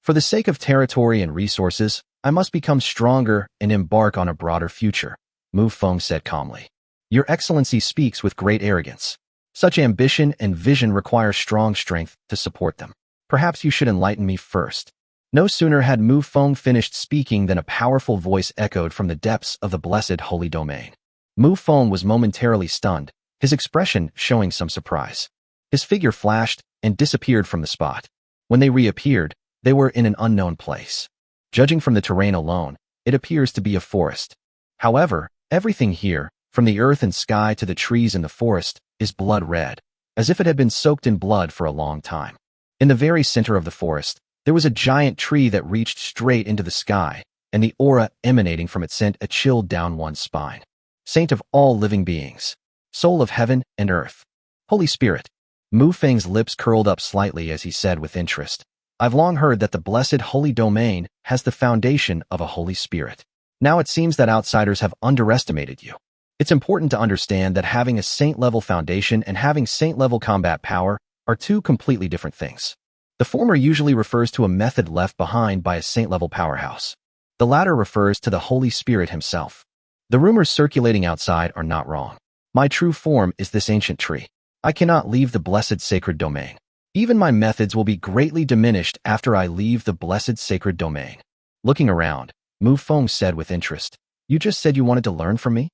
"For the sake of territory and resources, I must become stronger and embark on a broader future," Mufong said calmly. "Your Excellency speaks with great arrogance. Such ambition and vision require strong strength to support them. Perhaps you should enlighten me first." No sooner had Mufong finished speaking than a powerful voice echoed from the depths of the blessed holy domain. Mufong was momentarily stunned, his expression showing some surprise. His figure flashed and disappeared from the spot. When they reappeared, they were in an unknown place. Judging from the terrain alone, it appears to be a forest. However, everything here, from the earth and sky to the trees in the forest, is blood red, as if it had been soaked in blood for a long time. In the very center of the forest, there was a giant tree that reached straight into the sky, and the aura emanating from it sent a chill down one's spine. Saint of all living beings, soul of heaven and earth, Holy Spirit. Mufeng's lips curled up slightly as he said with interest, "I've long heard that the blessed holy domain has the foundation of a Holy Spirit. Now it seems that outsiders have underestimated you. It's important to understand that having a saint-level foundation and having saint-level combat power are two completely different things. The former usually refers to a method left behind by a saint-level powerhouse. The latter refers to the Holy Spirit himself. The rumors circulating outside are not wrong. My true form is this ancient tree. I cannot leave the blessed sacred domain. Even my methods will be greatly diminished after I leave the blessed sacred domain." Looking around, Mufong said with interest, "You just said you wanted to learn from me?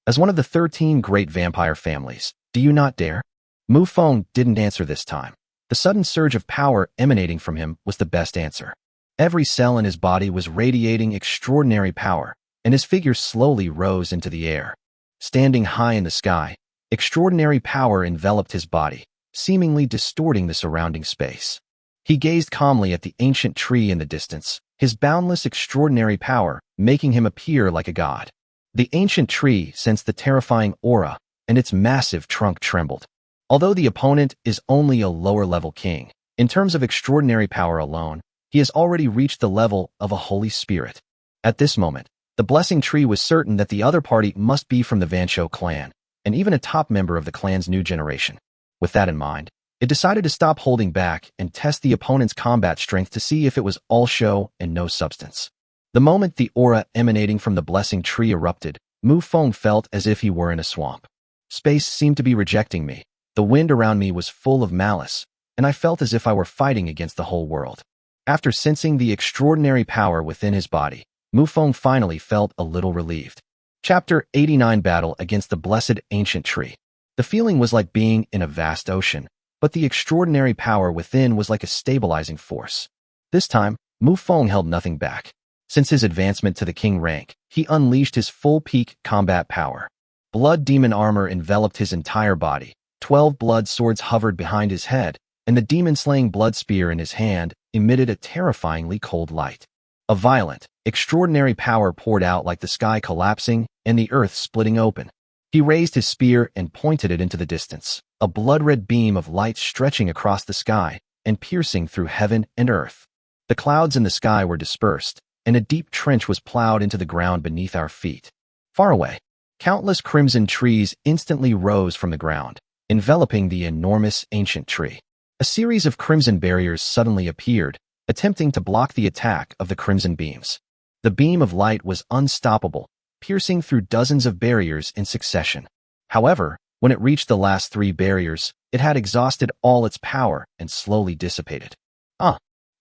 As one of the 13 great vampire families, do you not dare?" Mufong didn't answer this time. The sudden surge of power emanating from him was the best answer. Every cell in his body was radiating extraordinary power, and his figure slowly rose into the air. Standing high in the sky, extraordinary power enveloped his body, seemingly distorting the surrounding space. He gazed calmly at the ancient tree in the distance, his boundless extraordinary power making him appear like a god. The ancient tree sensed the terrifying aura, and its massive trunk trembled. Although the opponent is only a lower-level king, in terms of extraordinary power alone, he has already reached the level of a Holy Spirit. At this moment, the blessing tree was certain that the other party must be from the Vancho clan, and even a top member of the clan's new generation. With that in mind, it decided to stop holding back and test the opponent's combat strength to see if it was all show and no substance. The moment the aura emanating from the blessing tree erupted, Mufong felt as if he were in a swamp. Space seemed to be rejecting me. The wind around me was full of malice, and I felt as if I were fighting against the whole world. After sensing the extraordinary power within his body, Mufong finally felt a little relieved. Chapter 89 Battle against the Blessed Ancient Tree. The feeling was like being in a vast ocean, but the extraordinary power within was like a stabilizing force. This time, Mufong held nothing back. Since his advancement to the king rank, he unleashed his full peak combat power. Blood demon armor enveloped his entire body. 12 blood swords hovered behind his head, and the demon-slaying blood spear in his hand emitted a terrifyingly cold light. A violent, extraordinary power poured out like the sky collapsing and the earth splitting open. He raised his spear and pointed it into the distance, a blood-red beam of light stretching across the sky and piercing through heaven and earth. The clouds in the sky were dispersed, and a deep trench was plowed into the ground beneath our feet. Far away, countless crimson trees instantly rose from the ground, enveloping the enormous ancient tree. A series of crimson barriers suddenly appeared, attempting to block the attack of the crimson beams. The beam of light was unstoppable, piercing through dozens of barriers in succession. However, when it reached the last 3 barriers, it had exhausted all its power and slowly dissipated.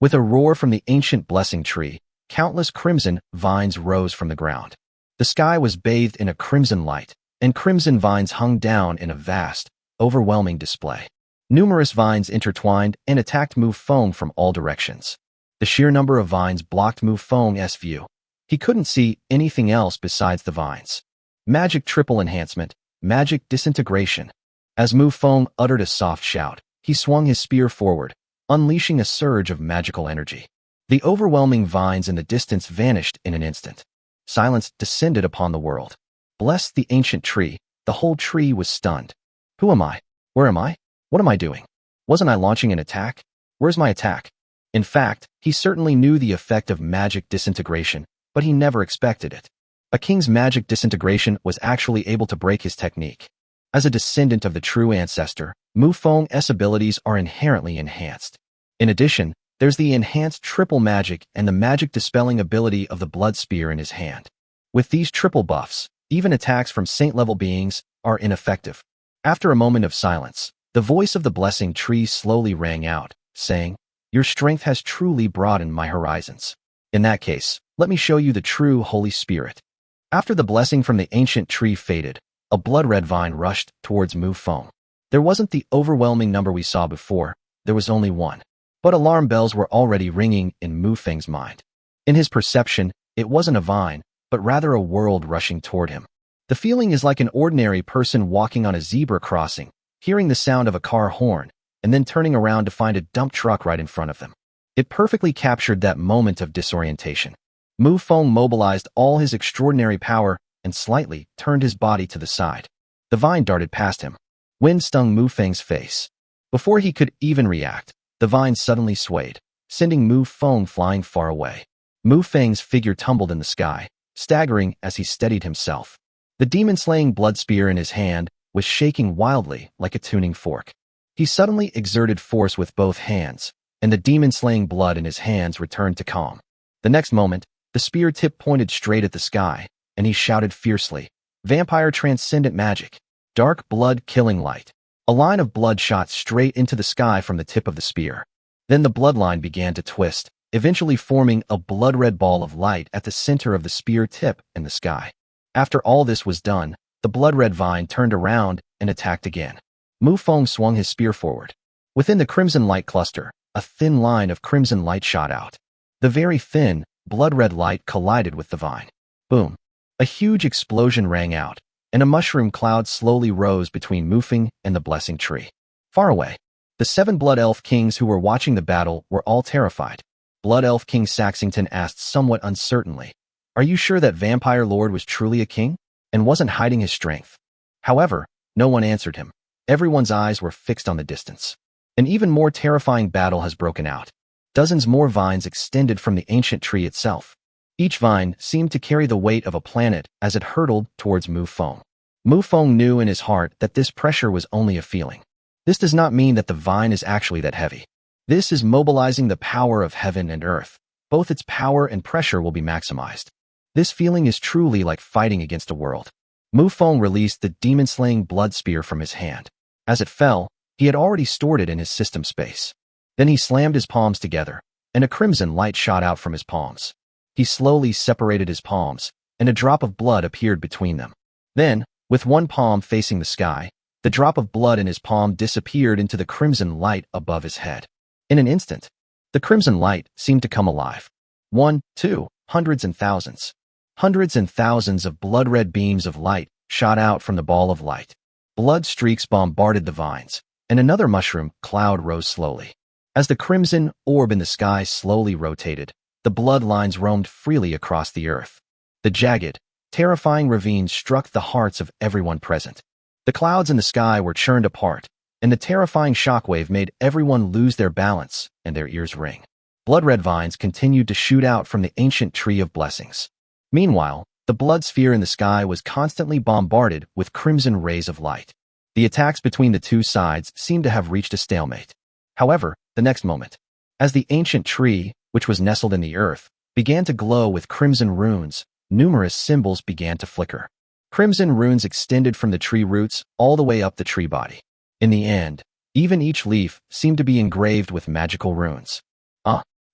With a roar from the ancient blessing tree, countless crimson vines rose from the ground. The sky was bathed in a crimson light, and crimson vines hung down in a vast, overwhelming display. Numerous vines intertwined and attacked Mufong from all directions. The sheer number of vines blocked Mufong's view. He couldn't see anything else besides the vines. Magic triple enhancement, magic disintegration. As Mufong uttered a soft shout, he swung his spear forward, unleashing a surge of magical energy. The overwhelming vines in the distance vanished in an instant. Silence descended upon the world. Bless the ancient tree, the whole tree was stunned. Who am I? Where am I? What am I doing? Wasn't I launching an attack? Where's my attack? In fact, he certainly knew the effect of magic disintegration, but he never expected it. A king's magic disintegration was actually able to break his technique. As a descendant of the true ancestor, Mufong's abilities are inherently enhanced. In addition, there's the enhanced triple magic and the magic dispelling ability of the blood spear in his hand. With these triple buffs, even attacks from saint-level beings are ineffective. After a moment of silence, the voice of the blessing tree slowly rang out, saying, "Your strength has truly broadened my horizons. In that case, let me show you the true Holy Spirit." After the blessing from the ancient tree faded, a blood-red vine rushed towards Mufong. There wasn't the overwhelming number we saw before, there was only one. But alarm bells were already ringing in Mufong's mind. In his perception, it wasn't a vine, but rather a world rushing toward him. The feeling is like an ordinary person walking on a zebra crossing, hearing the sound of a car horn, and then turning around to find a dump truck right in front of them. It perfectly captured that moment of disorientation. Mufong mobilized all his extraordinary power and slightly turned his body to the side. The vine darted past him. Wind stung Mufong's face. Before he could even react, the vine suddenly swayed, sending Mufong flying far away. Mufong's figure tumbled in the sky, staggering as he steadied himself. The demon-slaying blood spear in his hand was shaking wildly like a tuning fork. He suddenly exerted force with both hands, and the demon-slaying blood in his hands returned to calm. The next moment, the spear tip pointed straight at the sky, and he shouted fiercely, "Vampire transcendent magic! Dark blood killing light!" A line of blood shot straight into the sky from the tip of the spear. Then the bloodline began to twist, eventually forming a blood-red ball of light at the center of the spear tip in the sky. After all this was done, the blood-red vine turned around and attacked again. Mufong swung his spear forward. Within the crimson light cluster, a thin line of crimson light shot out. The very thin, blood-red light collided with the vine. Boom! A huge explosion rang out, and a mushroom cloud slowly rose between Mufong and the blessing tree. Far away, the 7 Blood Elf Kings who were watching the battle were all terrified. Blood Elf King Saxington asked somewhat uncertainly, "Are you sure that Vampire Lord was truly a king, and wasn't hiding his strength?" However, no one answered him. Everyone's eyes were fixed on the distance. An even more terrifying battle has broken out. Dozens more vines extended from the ancient tree itself. Each vine seemed to carry the weight of a planet as it hurtled towards Mufong. Mufong knew in his heart that this pressure was only a feeling. This does not mean that the vine is actually that heavy. This is mobilizing the power of heaven and earth. Both its power and pressure will be maximized. This feeling is truly like fighting against a world. Mufong released the demon-slaying blood spear from his hand. As it fell, he had already stored it in his system space. Then he slammed his palms together, and a crimson light shot out from his palms. He slowly separated his palms, and a drop of blood appeared between them. Then, with one palm facing the sky, the drop of blood in his palm disappeared into the crimson light above his head. In an instant, the crimson light seemed to come alive. 1, 2, hundreds and thousands. Hundreds and thousands of blood-red beams of light shot out from the ball of light. Blood streaks bombarded the vines, and another mushroom cloud rose slowly. As the crimson orb in the sky slowly rotated, the bloodlines roamed freely across the earth. The jagged, terrifying ravines struck the hearts of everyone present. The clouds in the sky were churned apart, and the terrifying shockwave made everyone lose their balance and their ears ring. Blood-red vines continued to shoot out from the ancient tree of blessings. Meanwhile, the blood sphere in the sky was constantly bombarded with crimson rays of light. The attacks between the two sides seemed to have reached a stalemate. However, the next moment, as the ancient tree, which was nestled in the earth, began to glow with crimson runes, numerous symbols began to flicker. Crimson runes extended from the tree roots all the way up the tree body. In the end, even each leaf seemed to be engraved with magical runes.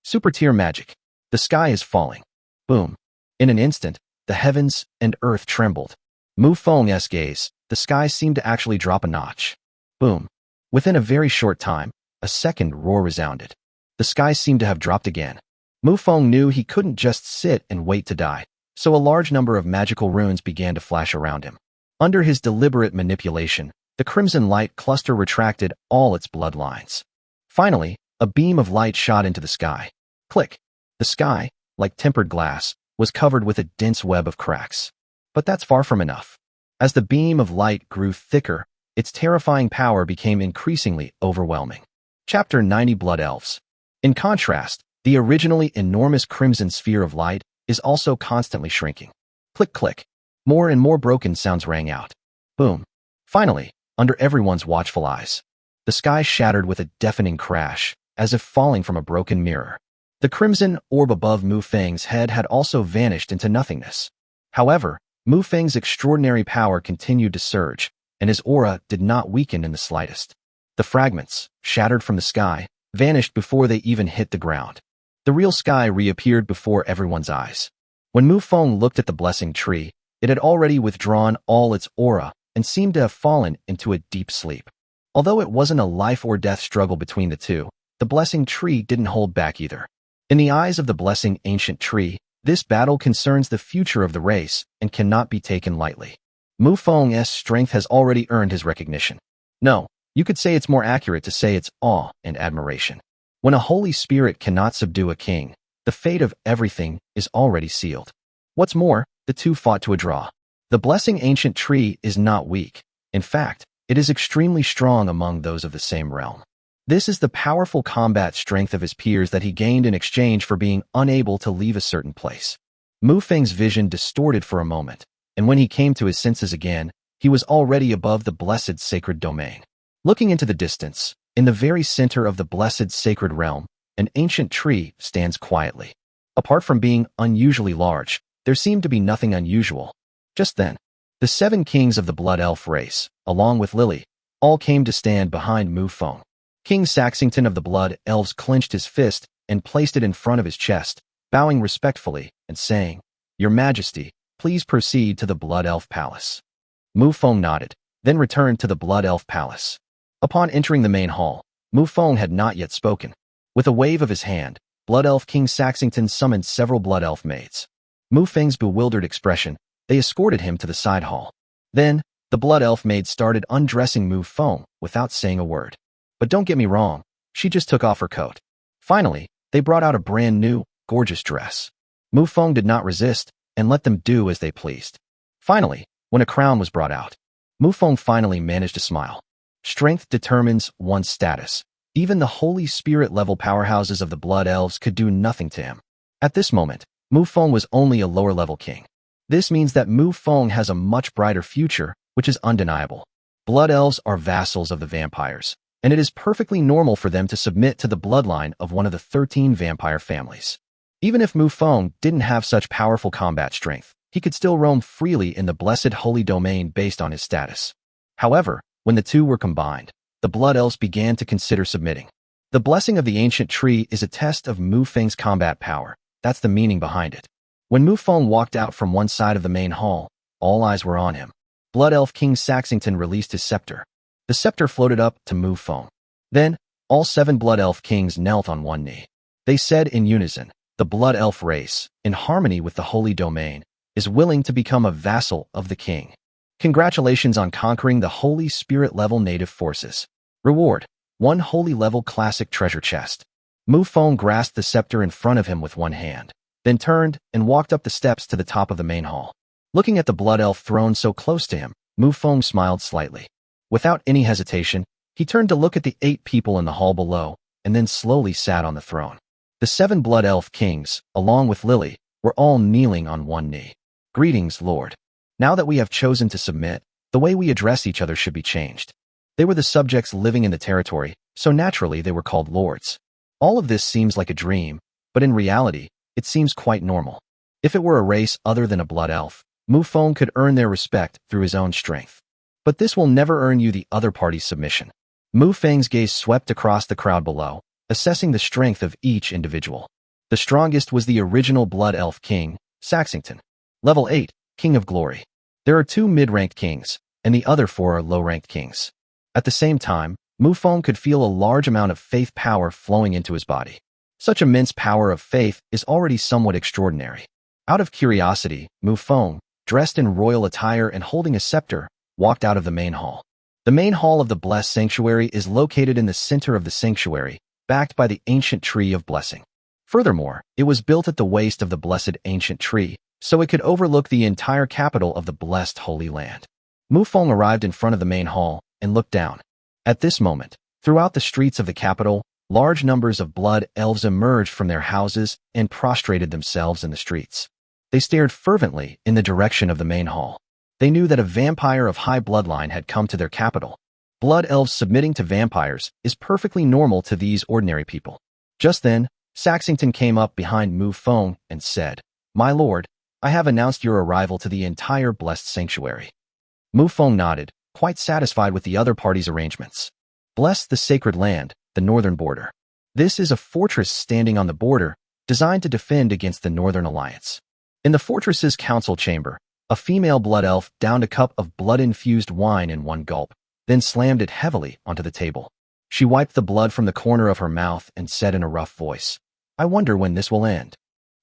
Super tier magic. The sky is falling. Boom. In an instant, the heavens and earth trembled. Mufong's gaze, the sky seemed to actually drop a notch. Boom. Within a very short time, a second roar resounded. The sky seemed to have dropped again. Mufong knew he couldn't just sit and wait to die, so a large number of magical runes began to flash around him. Under his deliberate manipulation, the crimson light cluster retracted all its bloodlines. Finally, a beam of light shot into the sky. Click. The sky, like tempered glass, was covered with a dense web of cracks. But that's far from enough. As the beam of light grew thicker, its terrifying power became increasingly overwhelming. Chapter 90 Blood Elves. In contrast, the originally enormous crimson sphere of light is also constantly shrinking. Click, click. More and more broken sounds rang out. Boom. Finally, under everyone's watchful eyes, the sky shattered with a deafening crash, as if falling from a broken mirror. The crimson orb above Mufong's head had also vanished into nothingness. However, Mufong's extraordinary power continued to surge, and his aura did not weaken in the slightest. The fragments, shattered from the sky, vanished before they even hit the ground. The real sky reappeared before everyone's eyes. When Mufong looked at the blessing tree, it had already withdrawn all its aura and seemed to have fallen into a deep sleep. Although it wasn't a life-or-death struggle between the two, the blessing tree didn't hold back either. In the eyes of the blessing ancient tree, this battle concerns the future of the race and cannot be taken lightly. Mufong's strength has already earned his recognition. No, you could say it's more accurate to say it's awe and admiration. When a holy spirit cannot subdue a king, the fate of everything is already sealed. What's more, the two fought to a draw. The blessing ancient tree is not weak. In fact, it is extremely strong among those of the same realm. This is the powerful combat strength of his peers that he gained in exchange for being unable to leave a certain place. Mufong's vision distorted for a moment, and when he came to his senses again, he was already above the blessed sacred domain. Looking into the distance, in the very center of the blessed sacred realm, an ancient tree stands quietly. Apart from being unusually large, there seemed to be nothing unusual. Just then, the 7 kings of the blood elf race, along with Lily, all came to stand behind Mufong. King Saxington of the Blood Elves clenched his fist and placed it in front of his chest, bowing respectfully and saying, "Your Majesty, please proceed to the Blood Elf Palace." Mufong nodded, then returned to the Blood Elf Palace. Upon entering the main hall, Mufong had not yet spoken. With a wave of his hand, Blood Elf King Saxington summoned several Blood Elf maids. Mufong's bewildered expression, they escorted him to the side hall. Then, the Blood Elf maid started undressing Mufong without saying a word. But don't get me wrong, she just took off her coat. Finally, they brought out a brand new, gorgeous dress. Mufong did not resist and let them do as they pleased. Finally, when a crown was brought out, Mufong finally managed to smile. Strength determines one's status. Even the Holy Spirit-level powerhouses of the Blood Elves could do nothing to him. At this moment, Mufong was only a lower-level king. This means that Mufong has a much brighter future, which is undeniable. Blood Elves are vassals of the vampires, and it is perfectly normal for them to submit to the bloodline of one of the 13 vampire families. Even if Mufong didn't have such powerful combat strength, he could still roam freely in the blessed holy domain based on his status. However, when the two were combined, the Blood Elves began to consider submitting. The blessing of the ancient tree is a test of Mufong's combat power. That's the meaning behind it. When Mufong walked out from one side of the main hall, all eyes were on him. Blood Elf King Saxington released his scepter. The scepter floated up to Mufong. Then, all 7 Blood Elf kings knelt on one knee. They said in unison, "The Blood Elf race, in harmony with the holy domain, is willing to become a vassal of the king. Congratulations on conquering the Holy Spirit-level native forces. Reward, 1 holy-level classic treasure chest." Mufong grasped the scepter in front of him with one hand, then turned and walked up the steps to the top of the main hall. Looking at the Blood Elf throne so close to him, Mufong smiled slightly. Without any hesitation, he turned to look at the 8 people in the hall below, and then slowly sat on the throne. The 7 Blood Elf kings, along with Lily, were all kneeling on one knee. "Greetings, Lord. Now that we have chosen to submit, the way we address each other should be changed." They were the subjects living in the territory, so naturally they were called lords. All of this seems like a dream, but in reality, it seems quite normal. If it were a race other than a blood elf, Mufong could earn their respect through his own strength. But this will never earn you the other party's submission. Mufang's gaze swept across the crowd below, assessing the strength of each individual. The strongest was the original blood elf king, Saxington. Level 8, King of Glory. There are 2 mid-ranked kings, and the other 4 are low-ranked kings. At the same time, Mufong could feel a large amount of faith power flowing into his body. Such immense power of faith is already somewhat extraordinary. Out of curiosity, Mufong, dressed in royal attire and holding a scepter, walked out of the main hall. The main hall of the Blessed Sanctuary is located in the center of the sanctuary, backed by the ancient tree of blessing. Furthermore, it was built at the waist of the blessed ancient tree, so it could overlook the entire capital of the blessed Holy Land. Mufong arrived in front of the main hall and looked down. At this moment, throughout the streets of the capital, large numbers of blood elves emerged from their houses and prostrated themselves in the streets. They stared fervently in the direction of the main hall. They knew that a vampire of high bloodline had come to their capital. Blood elves submitting to vampires is perfectly normal to these ordinary people. Just then, Saxington came up behind Mufong and said, "My lord, I have announced your arrival to the entire blessed sanctuary." Mufong nodded, quite satisfied with the other party's arrangements. Bless the sacred land, the northern border. This is a fortress standing on the border, designed to defend against the Northern Alliance. In the fortress's council chamber, a female blood elf downed a cup of blood-infused wine in one gulp, then slammed it heavily onto the table. She wiped the blood from the corner of her mouth and said in a rough voice, "I wonder when this will end.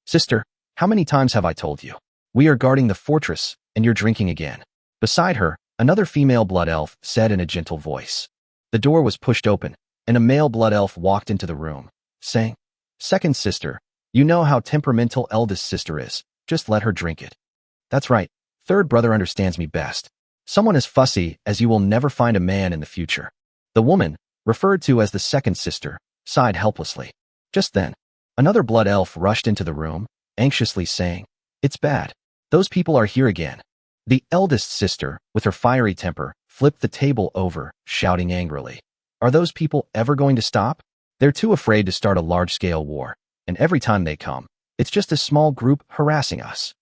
Sister, how many times have I told you? We are guarding the fortress, and you're drinking again." Beside her, another female blood elf said in a gentle voice. The door was pushed open, and a male blood elf walked into the room, saying, "Second sister, you know how temperamental eldest sister is. Just let her drink it." "That's right. Third brother understands me best. Someone as fussy as you will never find a man in the future." The woman, referred to as the second sister, sighed helplessly. Just then, another blood elf rushed into the room, anxiously saying, "It's bad. Those people are here again." The eldest sister, with her fiery temper, flipped the table over, shouting angrily, "Are those people ever going to stop? They're too afraid to start a large-scale war, and every time they come, it's just a small group harassing us."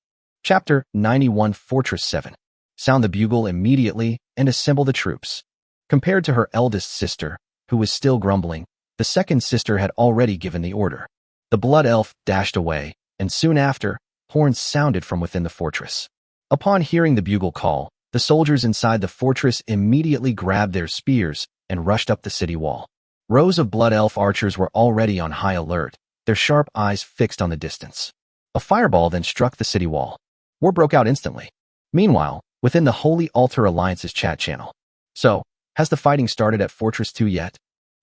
Chapter 91 Fortress 7. Sound the bugle immediately and assemble the troops. Compared to her eldest sister, who was still grumbling, the second sister had already given the order. The blood elf dashed away, and soon after, horns sounded from within the fortress. Upon hearing the bugle call, the soldiers inside the fortress immediately grabbed their spears and rushed up the city wall. Rows of blood elf archers were already on high alert, their sharp eyes fixed on the distance. A fireball then struck the city wall. War broke out instantly. Meanwhile, within the Holy Altar Alliance's chat channel. "So, has the fighting started at Fortress 2 yet?"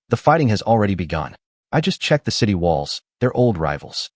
"The fighting has already begun. I just checked the city walls, they're old rivals."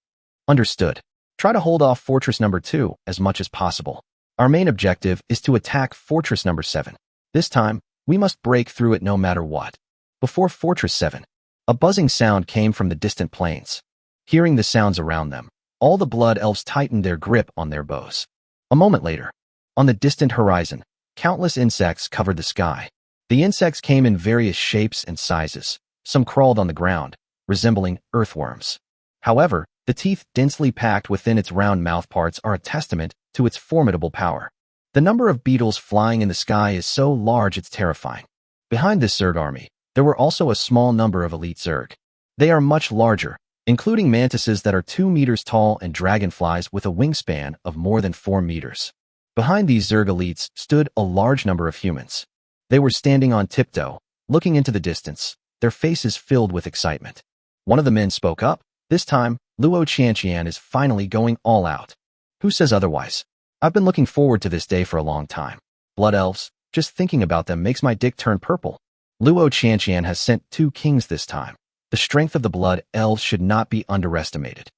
"Understood. Try to hold off Fortress number 2 as much as possible. Our main objective is to attack Fortress number 7. This time, we must break through it no matter what." Before Fortress 7, a buzzing sound came from the distant plains. Hearing the sounds around them, all the blood elves tightened their grip on their bows. A moment later, on the distant horizon, countless insects covered the sky. The insects came in various shapes and sizes. Some crawled on the ground, resembling earthworms. However, the teeth densely packed within its round mouthparts are a testament to its formidable power. The number of beetles flying in the sky is so large it's terrifying. Behind this Zerg army, there were also a small number of elite Zerg. They are much larger, including mantises that are 2 meters tall and dragonflies with a wingspan of more than 4 meters. Behind these Zerg elites stood a large number of humans. They were standing on tiptoe, looking into the distance, their faces filled with excitement. One of the men spoke up. This time, Luo Qianqian is finally going all out. "Who says otherwise? I've been looking forward to this day for a long time. Blood elves, just thinking about them makes my dick turn purple." Luo Qianqian has sent 2 kings this time. The strength of the blood elves should not be underestimated.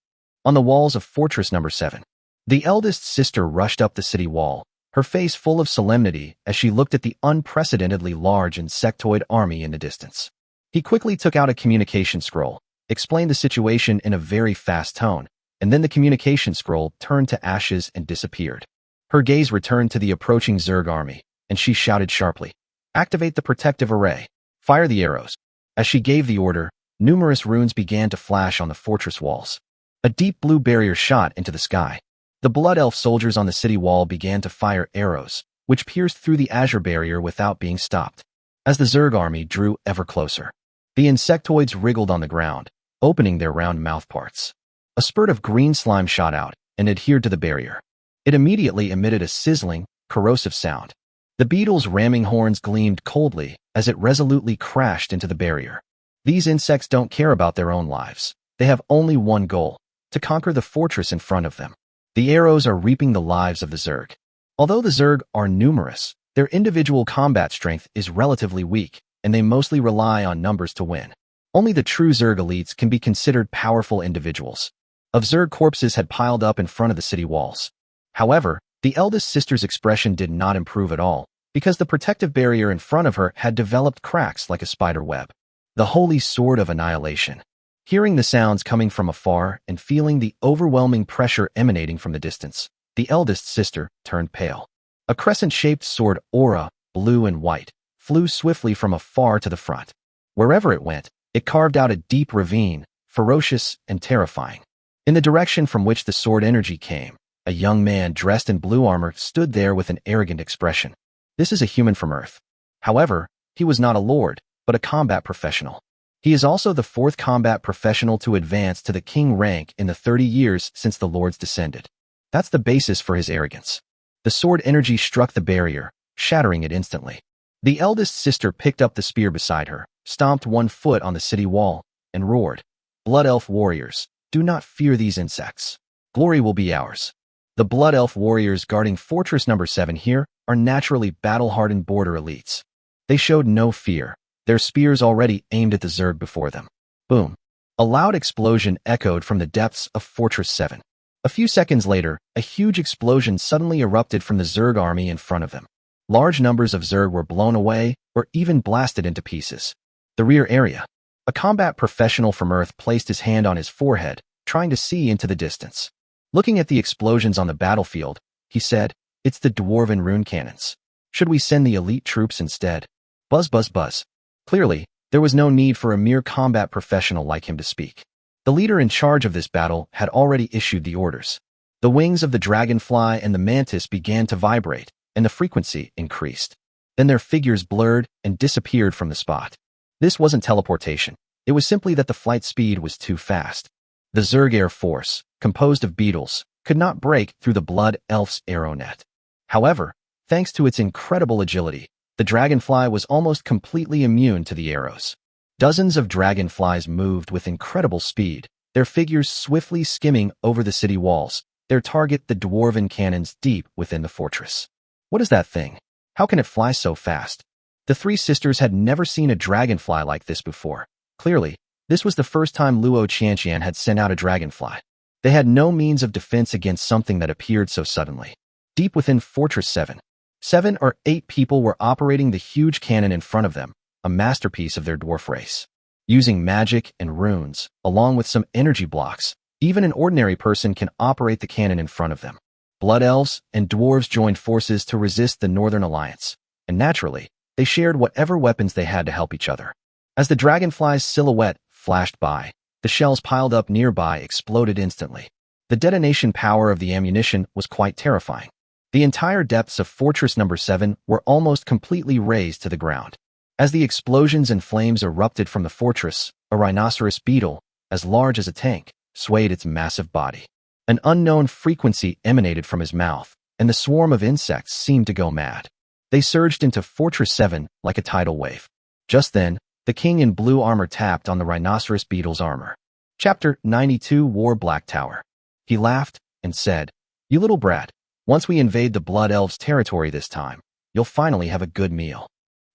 On the walls of Fortress number 7, the eldest sister rushed up the city wall, her face full of solemnity as she looked at the unprecedentedly large insectoid army in the distance. He quickly took out a communication scroll, explained the situation in a very fast tone, and then the communication scroll turned to ashes and disappeared. Her gaze returned to the approaching Zerg army, and she shouted sharply, "Activate the protective array. Fire the arrows." As she gave the order, numerous runes began to flash on the fortress walls. A deep blue barrier shot into the sky. The Blood Elf soldiers on the city wall began to fire arrows, which pierced through the azure barrier without being stopped. As the Zerg army drew ever closer, the insectoids wriggled on the ground, opening their round mouthparts. A spurt of green slime shot out and adhered to the barrier. It immediately emitted a sizzling, corrosive sound. The beetle's ramming horns gleamed coldly as it resolutely crashed into the barrier. These insects don't care about their own lives. They have only one goal: to conquer the fortress in front of them. The arrows are reaping the lives of the Zerg. Although the Zerg are numerous, their individual combat strength is relatively weak, and they mostly rely on numbers to win. Only the true Zerg elites can be considered powerful individuals. Of Zerg corpses had piled up in front of the city walls. However, the eldest sister's expression did not improve at all, because the protective barrier in front of her had developed cracks like a spider web. The holy sword of annihilation. Hearing the sounds coming from afar and feeling the overwhelming pressure emanating from the distance, the eldest sister turned pale. A crescent-shaped sword aura, blue and white, flew swiftly from afar to the front. Wherever it went, it carved out a deep ravine, ferocious and terrifying. In the direction from which the sword energy came, a young man dressed in blue armor stood there with an arrogant expression. This is a human from Earth. However, he was not a lord, but a combat professional. He is also the fourth combat professional to advance to the king rank in the 30 years since the lords descended. That's the basis for his arrogance. The sword energy struck the barrier, shattering it instantly. The eldest sister picked up the spear beside her, stomped one foot on the city wall, and roared, "Blood Elf warriors, do not fear these insects. Glory will be ours." The Blood Elf warriors guarding Fortress Number 7 here are naturally battle-hardened border elites. They showed no fear, their spears already aimed at the Zerg before them. Boom. A loud explosion echoed from the depths of Fortress 7. A few seconds later, a huge explosion suddenly erupted from the Zerg army in front of them. Large numbers of Zerg were blown away or even blasted into pieces. The rear area. A combat professional from Earth placed his hand on his forehead, trying to see into the distance. Looking at the explosions on the battlefield, he said, "It's the dwarven rune cannons. Should we send the elite troops instead?" Buzz, buzz, buzz. Clearly, there was no need for a mere combat professional like him to speak. The leader in charge of this battle had already issued the orders. The wings of the dragonfly and the mantis began to vibrate, and the frequency increased. Then their figures blurred and disappeared from the spot. This wasn't teleportation. It was simply that the flight speed was too fast. The Zerg Air Force, composed of beetles, could not break through the Blood Elf's arrow net. However, thanks to its incredible agility, the dragonfly was almost completely immune to the arrows. Dozens of dragonflies moved with incredible speed, their figures swiftly skimming over the city walls, their target the dwarven cannons deep within the fortress. What is that thing? How can it fly so fast? The three sisters had never seen a dragonfly like this before. Clearly, this was the first time Luo Qianqian had sent out a dragonfly. They had no means of defense against something that appeared so suddenly. Deep within Fortress 7, 7 or 8 people were operating the huge cannon in front of them, a masterpiece of their dwarf race. Using magic and runes, along with some energy blocks, even an ordinary person can operate the cannon in front of them. Blood elves and dwarves joined forces to resist the Northern Alliance, and naturally, they shared whatever weapons they had to help each other. As the dragonfly's silhouette flashed by, the shells piled up nearby exploded instantly. The detonation power of the ammunition was quite terrifying. The entire depths of Fortress Number 7 were almost completely razed to the ground. As the explosions and flames erupted from the fortress, a rhinoceros beetle, as large as a tank, swayed its massive body. An unknown frequency emanated from his mouth, and the swarm of insects seemed to go mad. They surged into Fortress 7 like a tidal wave. Just then, the king in blue armor tapped on the rhinoceros beetle's armor. Chapter 92 War Black Tower. He laughed and said, "You little brat, once we invade the Blood Elves' territory this time, you'll finally have a good meal."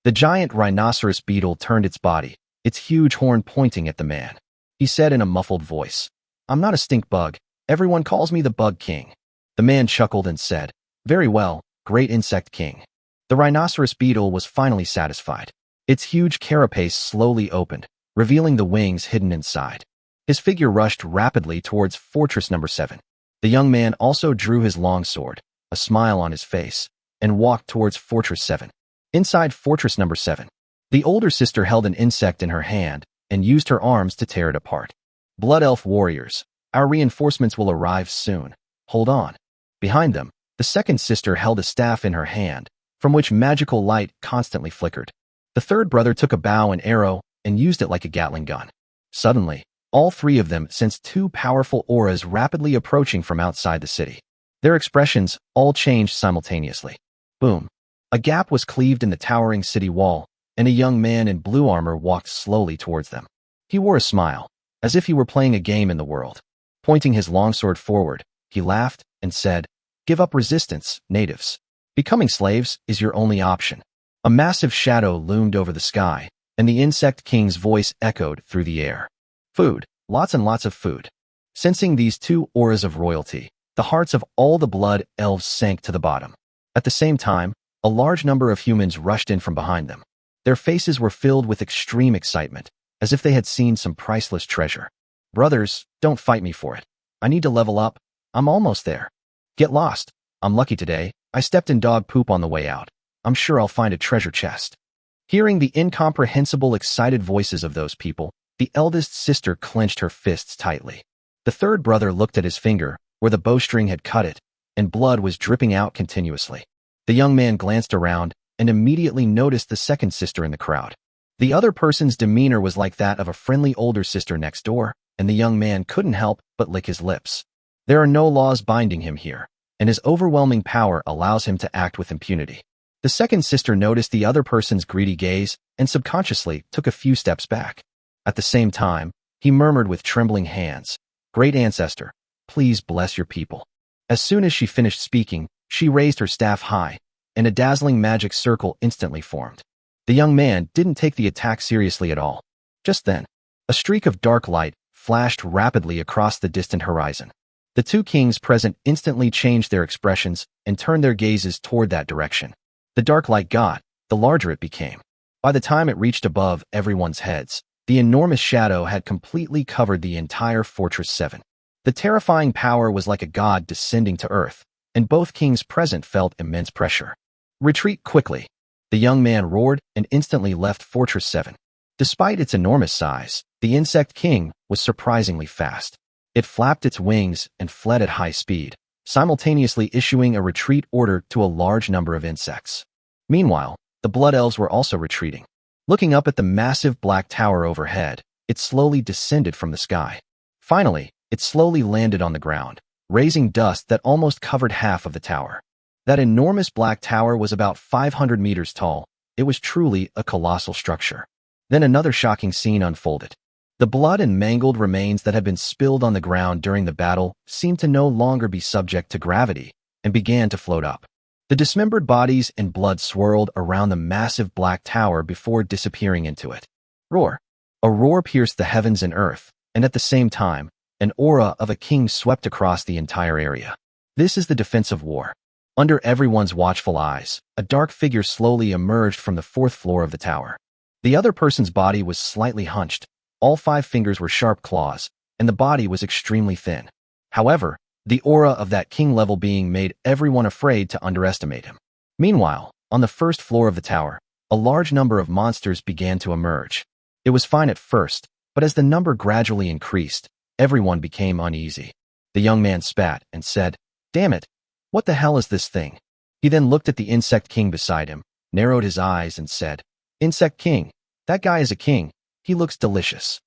The giant rhinoceros beetle turned its body, its huge horn pointing at the man. He said in a muffled voice, "I'm not a stink bug. Everyone calls me the Bug King." The man chuckled and said, "Very well, great insect king." The rhinoceros beetle was finally satisfied. Its huge carapace slowly opened, revealing the wings hidden inside. His figure rushed rapidly towards Fortress Number 7. The young man also drew his long sword, a smile on his face, and walked towards Fortress 7. Inside Fortress Number 7, the older sister held an insect in her hand and used her arms to tear it apart. "Blood Elf warriors, our reinforcements will arrive soon. Hold on." Behind them, the second sister held a staff in her hand, from which magical light constantly flickered. The third brother took a bow and arrow and used it like a Gatling gun. Suddenly, all three of them sensed two powerful auras rapidly approaching from outside the city. Their expressions all changed simultaneously. Boom! A gap was cleaved in the towering city wall, and a young man in blue armor walked slowly towards them. He wore a smile, as if he were playing a game in the world. Pointing his longsword forward, he laughed and said, "Give up resistance, natives. Becoming slaves is your only option." A massive shadow loomed over the sky, and the insect king's voice echoed through the air. Food, lots and lots of food. Sensing these two auras of royalty, the hearts of all the blood elves sank to the bottom. At the same time, a large number of humans rushed in from behind them. Their faces were filled with extreme excitement, as if they had seen some priceless treasure. "Brothers, don't fight me for it. I need to level up. I'm almost there. Get lost. I'm lucky today. I stepped in dog poop on the way out. I'm sure I'll find a treasure chest." Hearing the incomprehensible, excited voices of those people, the eldest sister clenched her fists tightly. The third brother looked at his finger, where the bowstring had cut it, and blood was dripping out continuously. The young man glanced around and immediately noticed the second sister in the crowd. The other person's demeanor was like that of a friendly older sister next door, and the young man couldn't help but lick his lips. There are no laws binding him here, and his overwhelming power allows him to act with impunity. The second sister noticed the other person's greedy gaze and subconsciously took a few steps back. At the same time, he murmured with trembling hands, "Great ancestor, please bless your people." As soon as she finished speaking, she raised her staff high, and a dazzling magic circle instantly formed. The young man didn't take the attack seriously at all. Just then, a streak of dark light flashed rapidly across the distant horizon. The two kings present instantly changed their expressions and turned their gazes toward that direction. The dark light got, the larger it became. By the time it reached above everyone's heads, the enormous shadow had completely covered the entire Fortress 7. The terrifying power was like a god descending to earth, and both kings present felt immense pressure. "Retreat quickly!" The young man roared and instantly left Fortress 7. Despite its enormous size, the insect king was surprisingly fast. It flapped its wings and fled at high speed, simultaneously issuing a retreat order to a large number of insects. Meanwhile, the blood elves were also retreating. Looking up at the massive black tower overhead, it slowly descended from the sky. Finally, it slowly landed on the ground, raising dust that almost covered half of the tower. That enormous black tower was about 500 meters tall. It was truly a colossal structure. Then another shocking scene unfolded. The blood and mangled remains that had been spilled on the ground during the battle seemed to no longer be subject to gravity and began to float up. The dismembered bodies and blood swirled around the massive black tower before disappearing into it. Roar! A roar pierced the heavens and earth, and at the same time, an aura of a king swept across the entire area. This is the defense of war. Under everyone's watchful eyes, a dark figure slowly emerged from the fourth floor of the tower. The other person's body was slightly hunched. All 5 fingers were sharp claws, and the body was extremely thin. However, the aura of that king-level being made everyone afraid to underestimate him. Meanwhile, on the first floor of the tower, a large number of monsters began to emerge. It was fine at first, but as the number gradually increased, everyone became uneasy. The young man spat and said, "Damn it, what the hell is this thing?" He then looked at the insect king beside him, narrowed his eyes and said, "Insect king, that guy is a king. He looks delicious."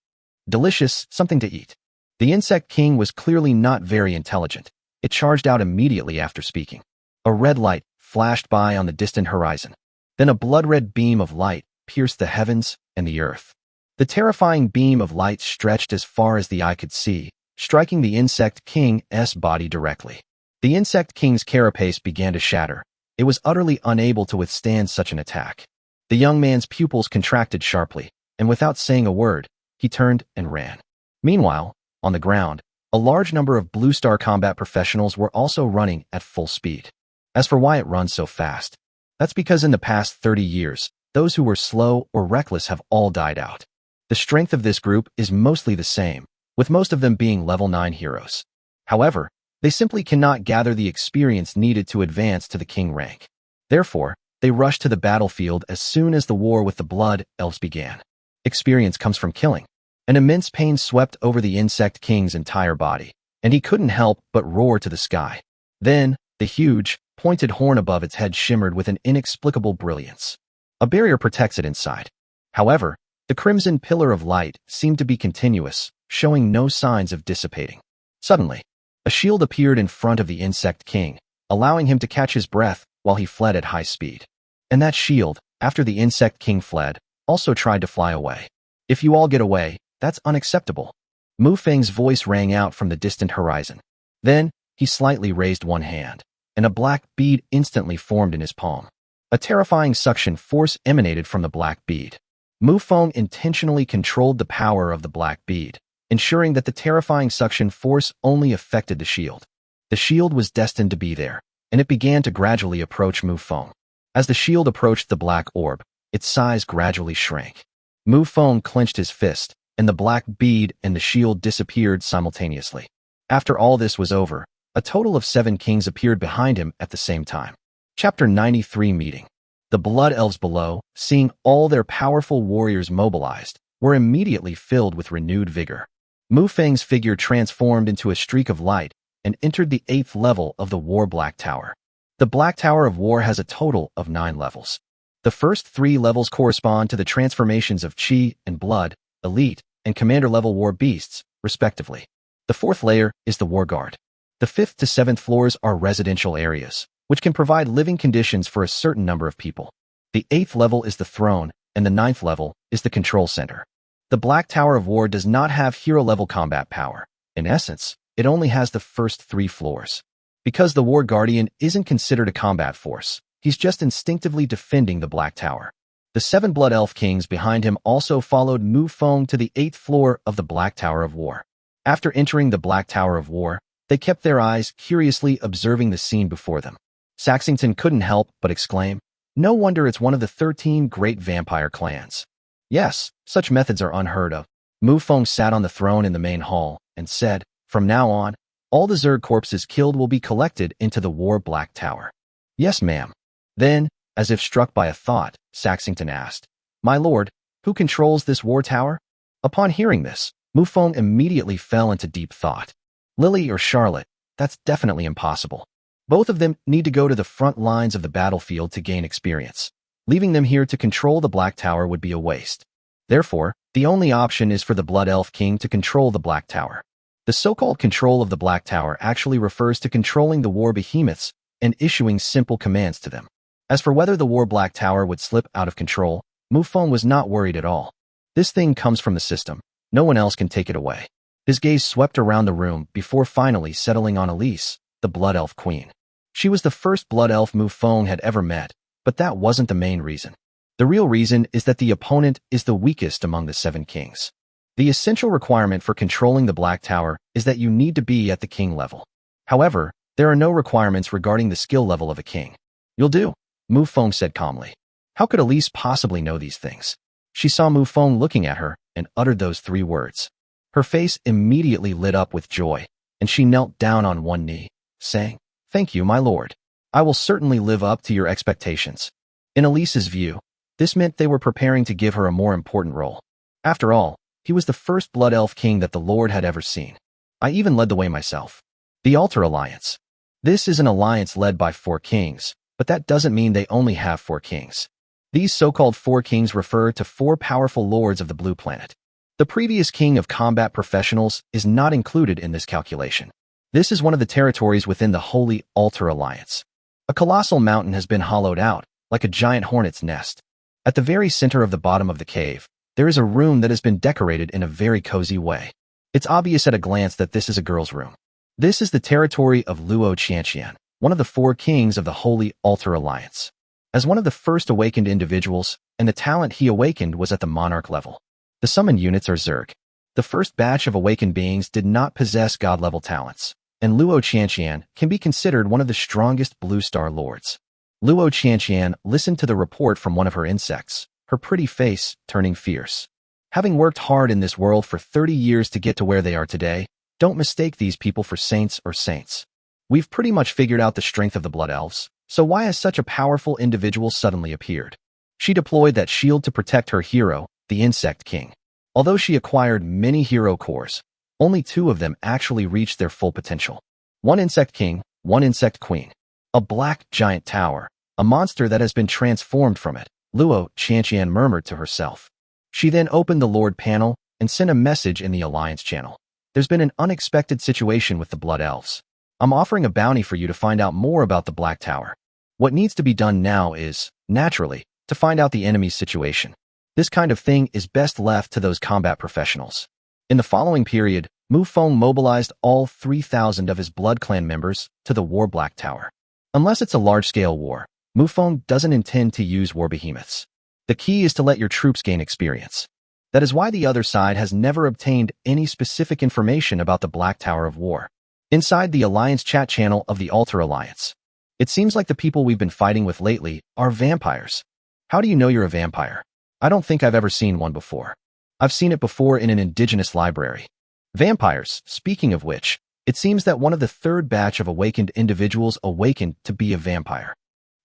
Delicious, something to eat. The insect king was clearly not very intelligent. It charged out immediately after speaking. A red light flashed by on the distant horizon. Then a blood-red beam of light pierced the heavens and the earth. The terrifying beam of light stretched as far as the eye could see, striking the insect king's body directly. The insect king's carapace began to shatter. It was utterly unable to withstand such an attack. The young man's pupils contracted sharply, and without saying a word, he turned and ran. Meanwhile, on the ground, a large number of Blue Star combat professionals were also running at full speed. As for why it runs so fast, that's because in the past 30 years, those who were slow or reckless have all died out. The strength of this group is mostly the same, with most of them being level 9 heroes. However, they simply cannot gather the experience needed to advance to the king rank. Therefore, they rushed to the battlefield as soon as the war with the blood elves began. Experience comes from killing. An immense pain swept over the insect king's entire body, and he couldn't help but roar to the sky. Then, The huge, pointed horn above its head shimmered with an inexplicable brilliance. A barrier protects it inside. However, the crimson pillar of light seemed to be continuous, showing no signs of dissipating. Suddenly, a shield appeared in front of the insect king, allowing him to catch his breath while he fled at high speed. And that shield, after the insect king fled, also tried to fly away. If you all get away, that's unacceptable. Mufong's voice rang out from the distant horizon. Then, he slightly raised one hand, and a black bead instantly formed in his palm. A terrifying suction force emanated from the black bead. Mufong intentionally controlled the power of the black bead, ensuring that the terrifying suction force only affected the shield. The shield was destined to be there, and it began to gradually approach Mufong. As the shield approached the black orb, its size gradually shrank. Mufong clenched his fist, and the black bead and the shield disappeared simultaneously. After all this was over, a total of 7 kings appeared behind him at the same time. Chapter 93 Meeting. The Blood Elves below, seeing all their powerful warriors mobilized, were immediately filled with renewed vigor. Mufong's figure transformed into a streak of light and entered the 8th level of the War Black Tower. The Black Tower of War has a total of 9 levels. The first 3 levels correspond to the transformations of Chi and Blood, Elite, and Commander-level war beasts, respectively. The 4th layer is the War Guard. The 5th to 7th floors are residential areas, which can provide living conditions for a certain number of people. The 8th level is the throne, and the 9th level is the control center. The Black Tower of War does not have hero-level combat power. In essence, it only has the first 3 floors. Because the War Guardian isn't considered a combat force, he's just instinctively defending the Black Tower. The 7 Blood Elf Kings behind him also followed Mufong to the 8th floor of the Black Tower of War. After entering the Black Tower of War, they kept their eyes curiously observing the scene before them. Saxington couldn't help but exclaim, "No wonder it's one of the 13 great vampire clans." Yes, such methods are unheard of. Mufong sat on the throne in the main hall and said, "From now on, all the Zerg corpses killed will be collected into the War Black Tower." "Yes, ma'am." Then, as if struck by a thought, Saxington asked, "My lord, who controls this war tower?" Upon hearing this, Mufong immediately fell into deep thought. Lily or Charlotte, that's definitely impossible. Both of them need to go to the front lines of the battlefield to gain experience. Leaving them here to control the Black Tower would be a waste. Therefore, the only option is for the Blood Elf King to control the Black Tower. The so-called control of the Black Tower actually refers to controlling the war behemoths and issuing simple commands to them. As for whether the War Black Tower would slip out of control, Mufong was not worried at all. This thing comes from the system. No one else can take it away. His gaze swept around the room before finally settling on Elise, the Blood Elf Queen. She was the first Blood Elf Mufong had ever met, but that wasn't the main reason. The real reason is that the opponent is the weakest among the 7 kings. The essential requirement for controlling the Black Tower is that you need to be at the king level. However, there are no requirements regarding the skill level of a king. "You'll do," Mufong said calmly. How could Elise possibly know these things? She saw Mufong looking at her and uttered those 3 words. Her face immediately lit up with joy, and she knelt down on one knee, saying, "Thank you, my lord. I will certainly live up to your expectations." In Elise's view, this meant they were preparing to give her a more important role. After all, he was the first Blood Elf King that the Lord had ever seen. "I even led the way myself." The Altar Alliance. This is an alliance led by 4 kings, but that doesn't mean they only have 4 kings. These so-called 4 kings refer to 4 powerful lords of the Blue Planet. The previous king of combat professionals is not included in this calculation. This is one of the territories within the Holy Altar Alliance. A colossal mountain has been hollowed out, like a giant hornet's nest. At the very center of the bottom of the cave, there is a room that has been decorated in a very cozy way. It's obvious at a glance that this is a girl's room. This is the territory of Luo Qianqian, one of the 4 kings of the Holy Altar Alliance. As one of the first awakened individuals, and the talent he awakened was at the monarch level. The summoned units are Zerg. The first batch of awakened beings did not possess god-level talents, and Luo Qianqian can be considered one of the strongest Blue Star Lords. Luo Qianqian listened to the report from one of her insects, her pretty face turning fierce. Having worked hard in this world for 30 years to get to where they are today, don't mistake these people for saints or saints. We've pretty much figured out the strength of the Blood Elves, so why has such a powerful individual suddenly appeared? She deployed that shield to protect her hero, the Insect King. Although she acquired many hero cores, only 2 of them actually reached their full potential. 1 Insect King, 1 Insect Queen. A black giant tower, a monster that has been transformed from it, Luo Qianqian murmured to herself. She then opened the Lord panel and sent a message in the Alliance channel. There's been an unexpected situation with the Blood Elves. I'm offering a bounty for you to find out more about the Black Tower. What needs to be done now is, naturally, to find out the enemy's situation. This kind of thing is best left to those combat professionals. In the following period, Mufong mobilized all 3,000 of his Blood Clan members to the War Black Tower. Unless it's a large-scale war, Mufong doesn't intend to use war behemoths. The key is to let your troops gain experience. That is why the other side has never obtained any specific information about the Black Tower of War. Inside the Alliance chat channel of the Altar Alliance, it seems like the people we've been fighting with lately are vampires. How do you know you're a vampire? I don't think I've ever seen one before. I've seen it before in an indigenous library. Vampires, speaking of which, it seems that one of the third batch of awakened individuals awakened to be a vampire.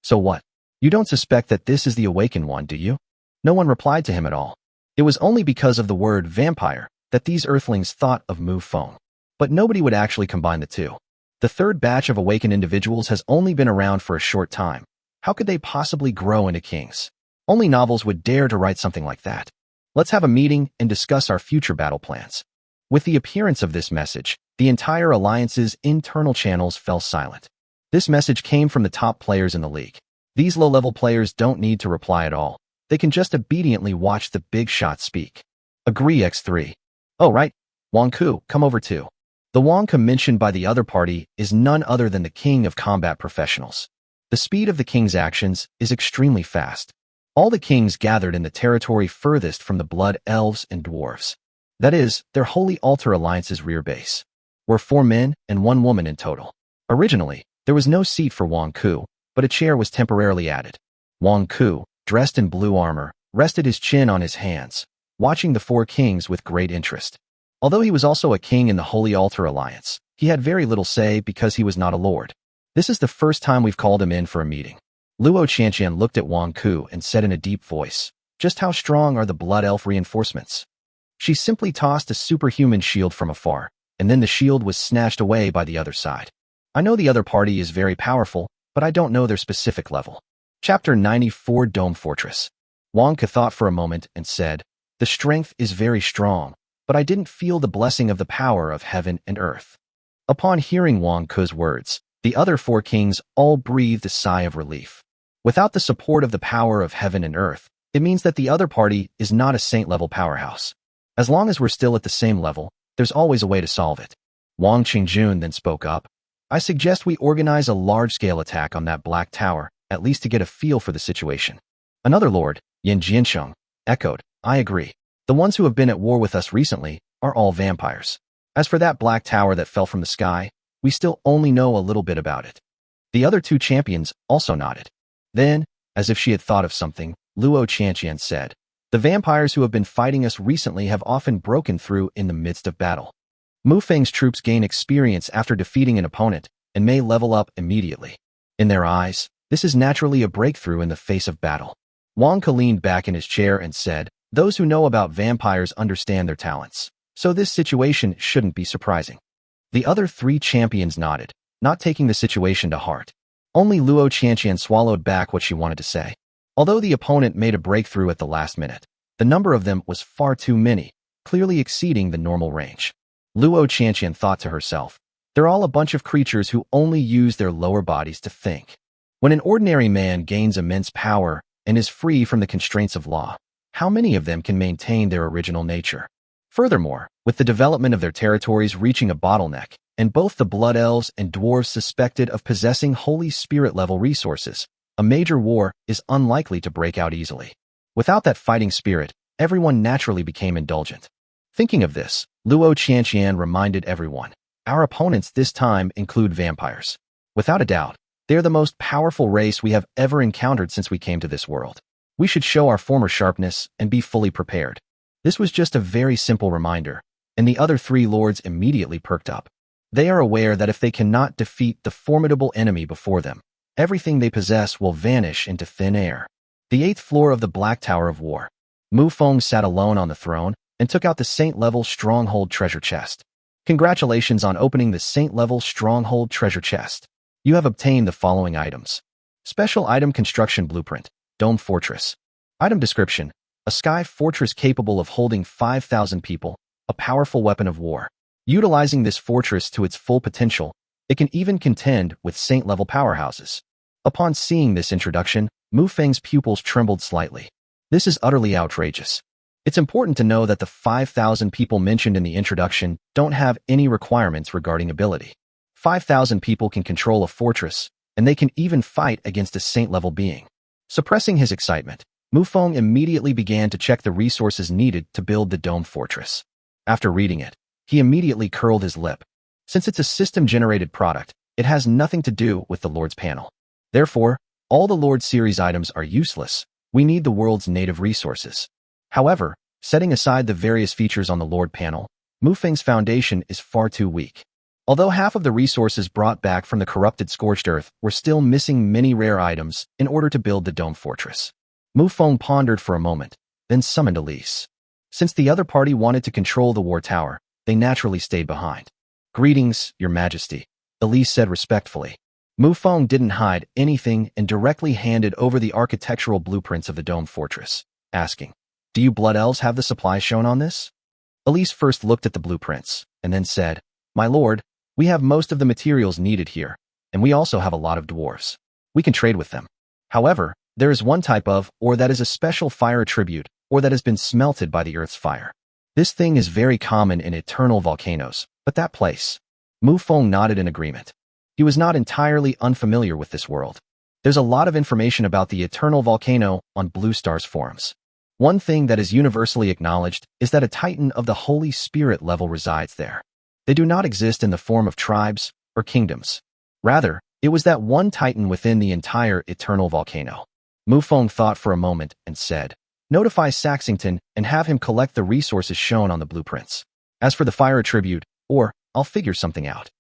So what? You don't suspect that this is the awakened one, do you? No one replied to him at all. It was only because of the word vampire that these earthlings thought of Mufong. But nobody would actually combine the two. The third batch of awakened individuals has only been around for a short time. How could they possibly grow into kings? Only novels would dare to write something like that. Let's have a meeting and discuss our future battle plans. With the appearance of this message, the entire Alliance's internal channels fell silent. This message came from the top players in the league. These low-level players don't need to reply at all. They can just obediently watch the big shots speak. Agree X3. Oh right, Wang Ku, come over too. The Wangka mentioned by the other party is none other than the king of combat professionals. The speed of the king's actions is extremely fast. All the kings gathered in the territory furthest from the Blood Elves and Dwarves. That is, their Holy Altar Alliance's rear base. Were 4 men and 1 woman in total. Originally, there was no seat for Wang Ku, but a chair was temporarily added. Wang Ku, dressed in blue armor, rested his chin on his hands, watching the 4 kings with great interest. Although he was also a king in the Holy Altar Alliance, he had very little say because he was not a lord. This is the first time we've called him in for a meeting. Luo Qianqian looked at Wang Ku and said in a deep voice, "Just how strong are the Blood Elf reinforcements?" She simply tossed a superhuman shield from afar, and then the shield was snatched away by the other side. I know the other party is very powerful, but I don't know their specific level. Chapter 94 Dome Fortress. Wang Ku thought for a moment and said, "The strength is very strong, but I didn't feel the blessing of the power of heaven and earth." Upon hearing Wang Ku's words, the other 4 kings all breathed a sigh of relief. Without the support of the power of heaven and earth, it means that the other party is not a saint-level powerhouse. As long as we're still at the same level, there's always a way to solve it. Wang Qingjun then spoke up. I suggest we organize a large-scale attack on that Black Tower, at least to get a feel for the situation. Another lord, Yin Jiansheng, echoed, I agree. The ones who have been at war with us recently are all vampires. As for that Black Tower that fell from the sky, we still only know a little bit about it. The other 2 champions also nodded. Then, as if she had thought of something, Luo Qianqian said, the vampires who have been fighting us recently have often broken through in the midst of battle. Mufeng's troops gain experience after defeating an opponent and may level up immediately. In their eyes, this is naturally a breakthrough in the face of battle. Wang Ke leaned back in his chair and said, those who know about vampires understand their talents, so this situation shouldn't be surprising. The other 3 champions nodded, not taking the situation to heart. Only Luo Qianqian swallowed back what she wanted to say. Although the opponent made a breakthrough at the last minute, the number of them was far too many, clearly exceeding the normal range. Luo Qianqian thought to herself, they're all a bunch of creatures who only use their lower bodies to think. When an ordinary man gains immense power and is free from the constraints of law, how many of them can maintain their original nature? Furthermore, with the development of their territories reaching a bottleneck, and both the Blood Elves and Dwarves suspected of possessing Holy Spirit-level resources, a major war is unlikely to break out easily. Without that fighting spirit, everyone naturally became indulgent. Thinking of this, Luo Qianqian reminded everyone, our opponents this time include vampires. Without a doubt, they're the most powerful race we have ever encountered since we came to this world. We should show our former sharpness and be fully prepared. This was just a very simple reminder, and the other 3 lords immediately perked up. They are aware that if they cannot defeat the formidable enemy before them, everything they possess will vanish into thin air. The 8th floor of the Black Tower of War. Mufong sat alone on the throne and took out the Saint-level Stronghold treasure chest. Congratulations on opening the Saint-level Stronghold treasure chest. You have obtained the following items. Special item construction blueprint, dome fortress. Item description, a sky fortress capable of holding 5,000 people, a powerful weapon of war. Utilizing this fortress to its full potential, it can even contend with saint-level powerhouses. Upon seeing this introduction, Mufong's pupils trembled slightly. This is utterly outrageous. It's important to know that the 5,000 people mentioned in the introduction don't have any requirements regarding ability. 5,000 people can control a fortress, and they can even fight against a saint-level being. Suppressing his excitement, Mufong immediately began to check the resources needed to build the dome fortress. After reading it, he immediately curled his lip. Since it's a system-generated product, it has nothing to do with the Lord's panel. Therefore, all the Lord series items are useless. We need the world's native resources. However, setting aside the various features on the Lord panel, Mufong's foundation is far too weak. Although half of the resources brought back from the corrupted scorched earth were still missing many rare items in order to build the dome fortress. Mufong pondered for a moment, then summoned Elise. Since the other party wanted to control the war tower, they naturally stayed behind. "Greetings, Your Majesty," Elise said respectfully. Mufong didn't hide anything and directly handed over the architectural blueprints of the dome fortress, asking, "Do you Blood Elves have the supplies shown on this?" Elise first looked at the blueprints, and then said, "My lord, we have most of the materials needed here, and we also have a lot of dwarves. We can trade with them. However, there is one type of ore that is a special fire attribute, or that has been smelted by the earth's fire. This thing is very common in eternal volcanoes, but that place." Mufong nodded in agreement. He was not entirely unfamiliar with this world. There's a lot of information about the eternal volcano on Blue Star's forums. One thing that is universally acknowledged is that a titan of the Holy Spirit level resides there. They do not exist in the form of tribes or kingdoms. Rather, it was that one titan within the entire eternal volcano. Mufong thought for a moment and said, "Notify Saxington and have him collect the resources shown on the blueprints. As for the fire attribute, or I'll figure something out."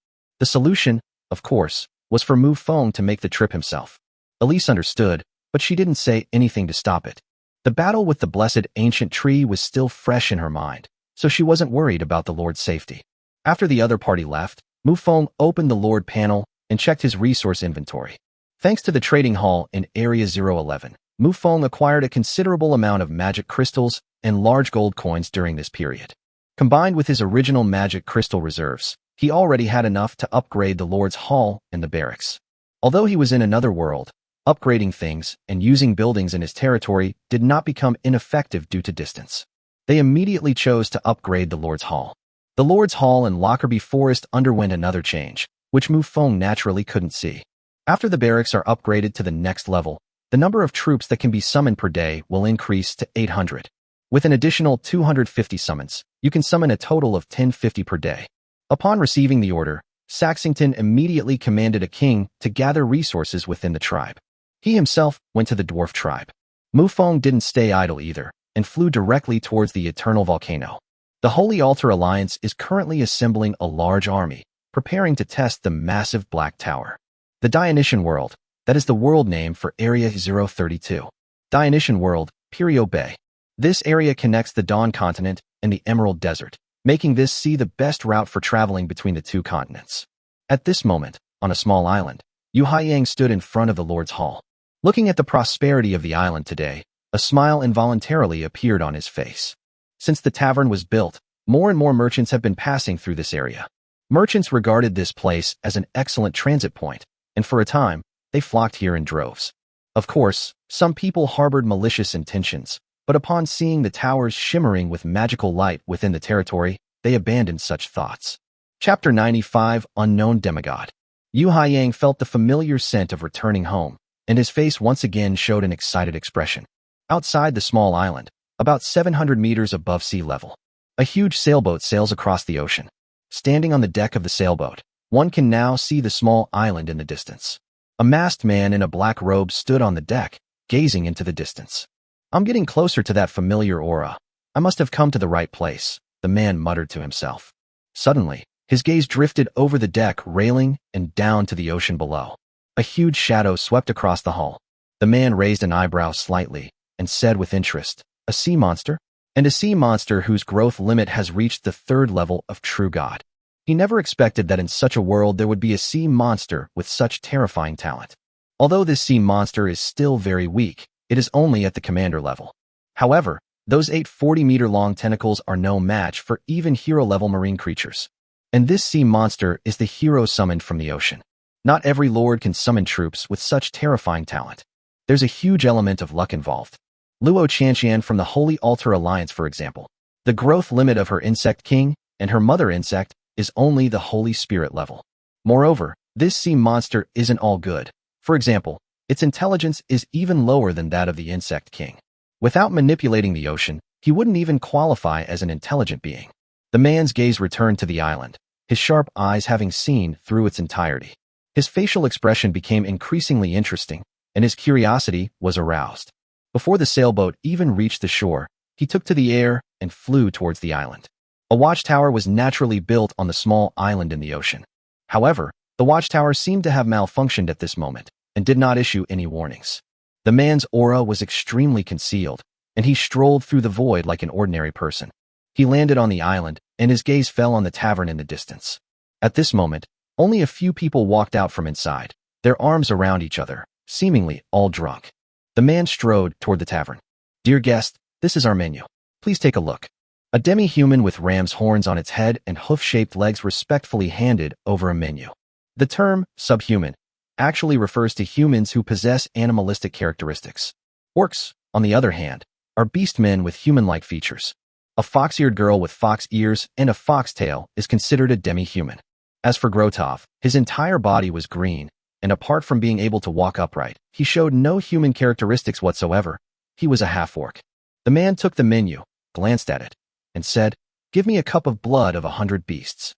The solution, of course, was for Mufong to make the trip himself. Elise understood, but she didn't say anything to stop it. The battle with the blessed ancient tree was still fresh in her mind, so she wasn't worried about the Lord's safety. After the other party left, Mufong opened the Lord panel and checked his resource inventory. Thanks to the trading hall in Area 011, Mufong acquired a considerable amount of magic crystals and large gold coins during this period. Combined with his original magic crystal reserves, he already had enough to upgrade the Lord's Hall and the Barracks. Although he was in another world, upgrading things and using buildings in his territory did not become ineffective due to distance. They immediately chose to upgrade the Lord's Hall. The Lord's Hall and Lockerbie Forest underwent another change, which Mufong naturally couldn't see. After the barracks are upgraded to the next level, the number of troops that can be summoned per day will increase to 800. With an additional 250 summons, you can summon a total of 1050 per day. Upon receiving the order, Saxington immediately commanded a king to gather resources within the tribe. He himself went to the dwarf tribe. Mufong didn't stay idle either, and flew directly towards the eternal volcano. The Holy Altar Alliance is currently assembling a large army, preparing to test the massive Black Tower. The Dionysian World, that is the world name for Area 032. Dionysian World, Perio Bay. This area connects the Dawn continent and the Emerald Desert, making this the best route for traveling between the two continents. At this moment, on a small island, Yu Haiyang stood in front of the Lord's Hall. Looking at the prosperity of the island today, a smile involuntarily appeared on his face. Since the tavern was built, more and more merchants have been passing through this area. Merchants regarded this place as an excellent transit point, and for a time, they flocked here in droves. Of course, some people harbored malicious intentions, but upon seeing the towers shimmering with magical light within the territory, they abandoned such thoughts. Chapter 95, Unknown Demigod. Yu Haiyang felt the familiar scent of returning home, and his face once again showed an excited expression. Outside the small island, about 700 meters above sea level, a huge sailboat sails across the ocean. Standing on the deck of the sailboat, one can now see the small island in the distance. A masked man in a black robe stood on the deck, gazing into the distance. "I'm getting closer to that familiar aura. I must have come to the right place," the man muttered to himself. Suddenly, his gaze drifted over the deck railing and down to the ocean below. A huge shadow swept across the hull. The man raised an eyebrow slightly and said with interest, "A sea monster?" "And a sea monster whose growth limit has reached the 3rd level of True God." He never expected that in such a world there would be a sea monster with such terrifying talent. Although this sea monster is still very weak, it is only at the commander level. However, those 8 40-meter-long tentacles are no match for even hero-level marine creatures. And this sea monster is the hero summoned from the ocean. Not every lord can summon troops with such terrifying talent. There's a huge element of luck involved. Luo Chanxian from the Holy Altar Alliance, for example. The growth limit of her insect king and her mother insect is only the Holy Spirit level. Moreover, this sea monster isn't all good. For example, its intelligence is even lower than that of the insect king. Without manipulating the ocean, he wouldn't even qualify as an intelligent being. The man's gaze returned to the island, his sharp eyes having seen through its entirety. His facial expression became increasingly interesting, and his curiosity was aroused. Before the sailboat even reached the shore, he took to the air and flew towards the island. A watchtower was naturally built on the small island in the ocean. However, the watchtower seemed to have malfunctioned at this moment and did not issue any warnings. The man's aura was extremely concealed, and he strolled through the void like an ordinary person. He landed on the island, and his gaze fell on the tavern in the distance. At this moment, only a few people walked out from inside, their arms around each other, seemingly all drunk. The man strode toward the tavern. "Dear guest, this is our menu. Please take a look." A demi-human with ram's horns on its head and hoof-shaped legs respectfully handed over a menu. The term, subhuman, actually refers to humans who possess animalistic characteristics. Orcs, on the other hand, are beastmen with human-like features. A fox-eared girl with fox ears and a fox tail is considered a demi-human. As for Grotov, his entire body was green, and apart from being able to walk upright, he showed no human characteristics whatsoever. He was a half-orc. The man took the menu, glanced at it, and said, "Give me a cup of blood of 100 beasts."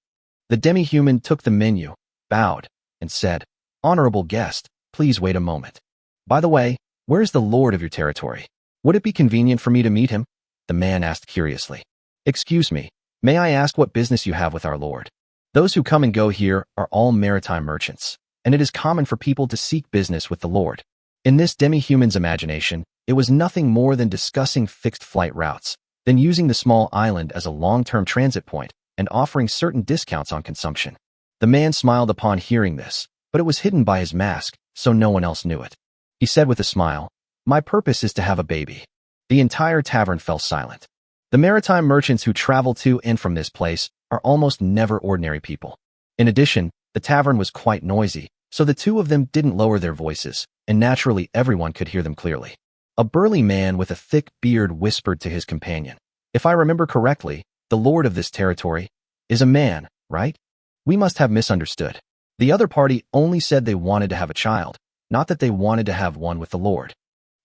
The demi-human took the menu, bowed, and said, "Honorable guest, please wait a moment. By the way, where is the lord of your territory? Would it be convenient for me to meet him?" The man asked curiously. "Excuse me, may I ask what business you have with our lord? Those who come and go here are all maritime merchants, and it is common for people to seek business with the lord." In this demi-human's imagination, it was nothing more than discussing fixed flight routes, then using the small island as a long-term transit point and offering certain discounts on consumption. The man smiled upon hearing this, but it was hidden by his mask, so no one else knew it. He said with a smile, "My purpose is to have a baby." The entire tavern fell silent. The maritime merchants who travel to and from this place are almost never ordinary people. In addition, the tavern was quite noisy, so the two of them didn't lower their voices, and naturally everyone could hear them clearly. A burly man with a thick beard whispered to his companion, "If I remember correctly, the lord of this territory is a man, right? We must have misunderstood. The other party only said they wanted to have a child, not that they wanted to have one with the lord."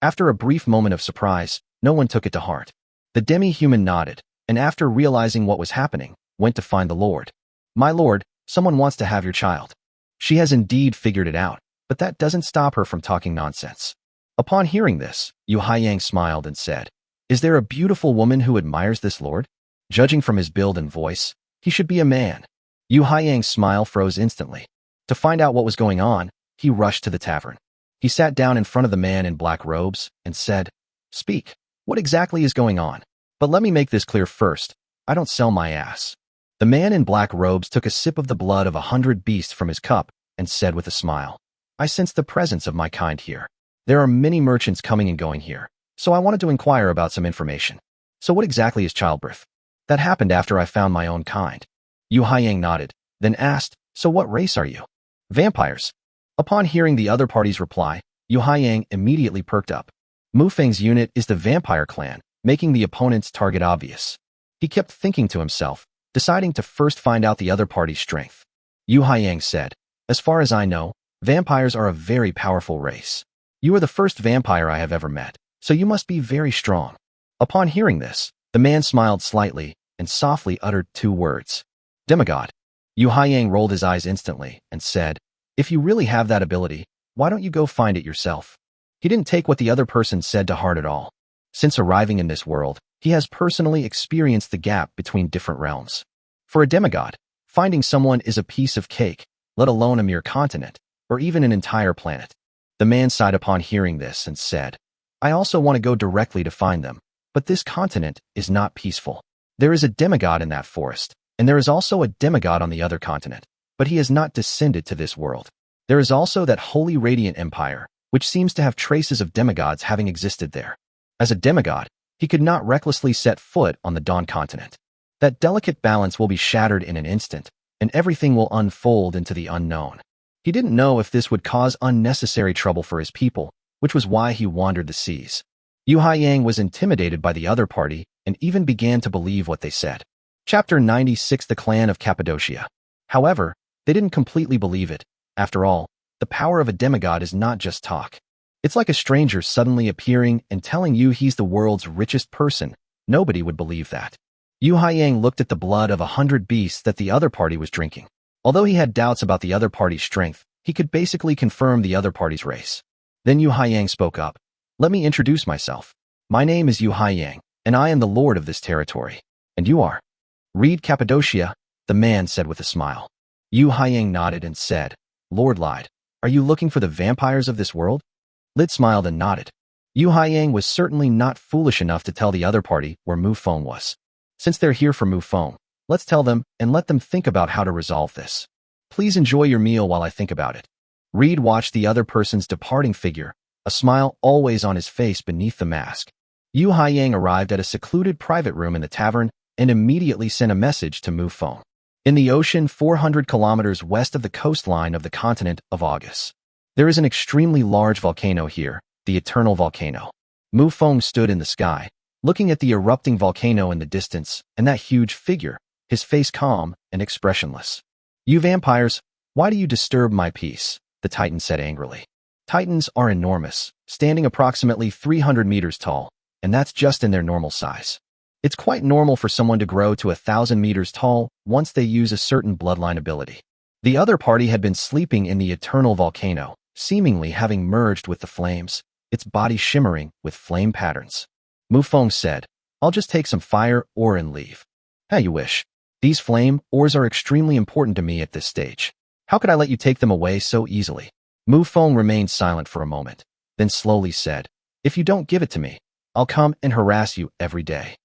After a brief moment of surprise, no one took it to heart. The demi-human nodded, and after realizing what was happening, went to find the lord. "My lord, someone wants to have your child." She has indeed figured it out, but that doesn't stop her from talking nonsense. Upon hearing this, Yu Haiyang smiled and said, "Is there a beautiful woman who admires this lord? Judging from his build and voice, he should be a man." Yu Haiyang's smile froze instantly. To find out what was going on, he rushed to the tavern. He sat down in front of the man in black robes and said, "Speak, what exactly is going on? But let me make this clear first, I don't sell my ass." The man in black robes took a sip of the blood of 100 beasts from his cup and said with a smile, "I sense the presence of my kind here. There are many merchants coming and going here, so I wanted to inquire about some information. So what exactly is childbirth?" "That happened after I found my own kind." Yu Haiyang nodded, then asked, "So what race are you?" "Vampires." Upon hearing the other party's reply, Yu Haiyang immediately perked up. Mufeng's unit is the vampire clan, making the opponent's target obvious. He kept thinking to himself, deciding to first find out the other party's strength. Yu Haiyang said, "As far as I know, vampires are a very powerful race. You are the first vampire I have ever met, so you must be very strong." Upon hearing this, the man smiled slightly and softly uttered 2 words. "Demigod." Yu Haiyang rolled his eyes instantly and said, "If you really have that ability, why don't you go find it yourself?" He didn't take what the other person said to heart at all. Since arriving in this world, he has personally experienced the gap between different realms. For a demigod, finding someone is a piece of cake, let alone a mere continent, or even an entire planet. The man sighed upon hearing this and said, "I also want to go directly to find them, but this continent is not peaceful. There is a demigod in that forest, And there is also a demigod on the other continent, but he has not descended to this world. There is also that Holy Radiant Empire, which seems to have traces of demigods having existed there. As a demigod, he could not recklessly set foot on the Dawn continent. That delicate balance will be shattered in an instant, and everything will unfold into the unknown. He didn't know if this would cause unnecessary trouble for his people, which was why he wandered the seas. Yu Haiyang was intimidated by the other party and even began to believe what they said. Chapter 96: The Clan of Cappadocia. However, they didn't completely believe it. After all, the power of a demigod is not just talk. It's like a stranger suddenly appearing and telling you he's the world's richest person. Nobody would believe that. Yu Haiyang looked at the blood of 100 beasts that the other party was drinking. Although he had doubts about the other party's strength, he could basically confirm the other party's race. Then Yu Haiyang spoke up. Let me introduce myself. My name is Yu Haiyang, and I am the lord of this territory. And you are? Read Cappadocia, the man said with a smile. Yu Haiyang nodded and said, Lord Lide, are you looking for the vampires of this world? Lid smiled and nodded. Yu Haiyang was certainly not foolish enough to tell the other party where Mufong was. Since they're here for Mufong, let's tell them and let them think about how to resolve this. Please enjoy your meal while I think about it. Reed watched the other person's departing figure, a smile always on his face beneath the mask. Yu Haiyang arrived at a secluded private room in the tavern and immediately sent a message to Mufong. In the ocean 400 kilometers west of the coastline of the continent of August, there is an extremely large volcano here, the Eternal Volcano. Mufong stood in the sky, looking at the erupting volcano in the distance and that huge figure, his face calm and expressionless. You vampires, why do you disturb my peace? The Titan said angrily. Titans are enormous, standing approximately 300 meters tall, and that's just in their normal size. It's quite normal for someone to grow to 1,000 meters tall once they use a certain bloodline ability. The other party had been sleeping in the Eternal Volcano, seemingly having merged with the flames, its body shimmering with flame patterns. Mufong said, I'll just take some fire ore and leave. How you wish. These flame ores are extremely important to me at this stage. How could I let you take them away so easily? Mufong remained silent for a moment, then slowly said, If you don't give it to me, I'll come and harass you every day.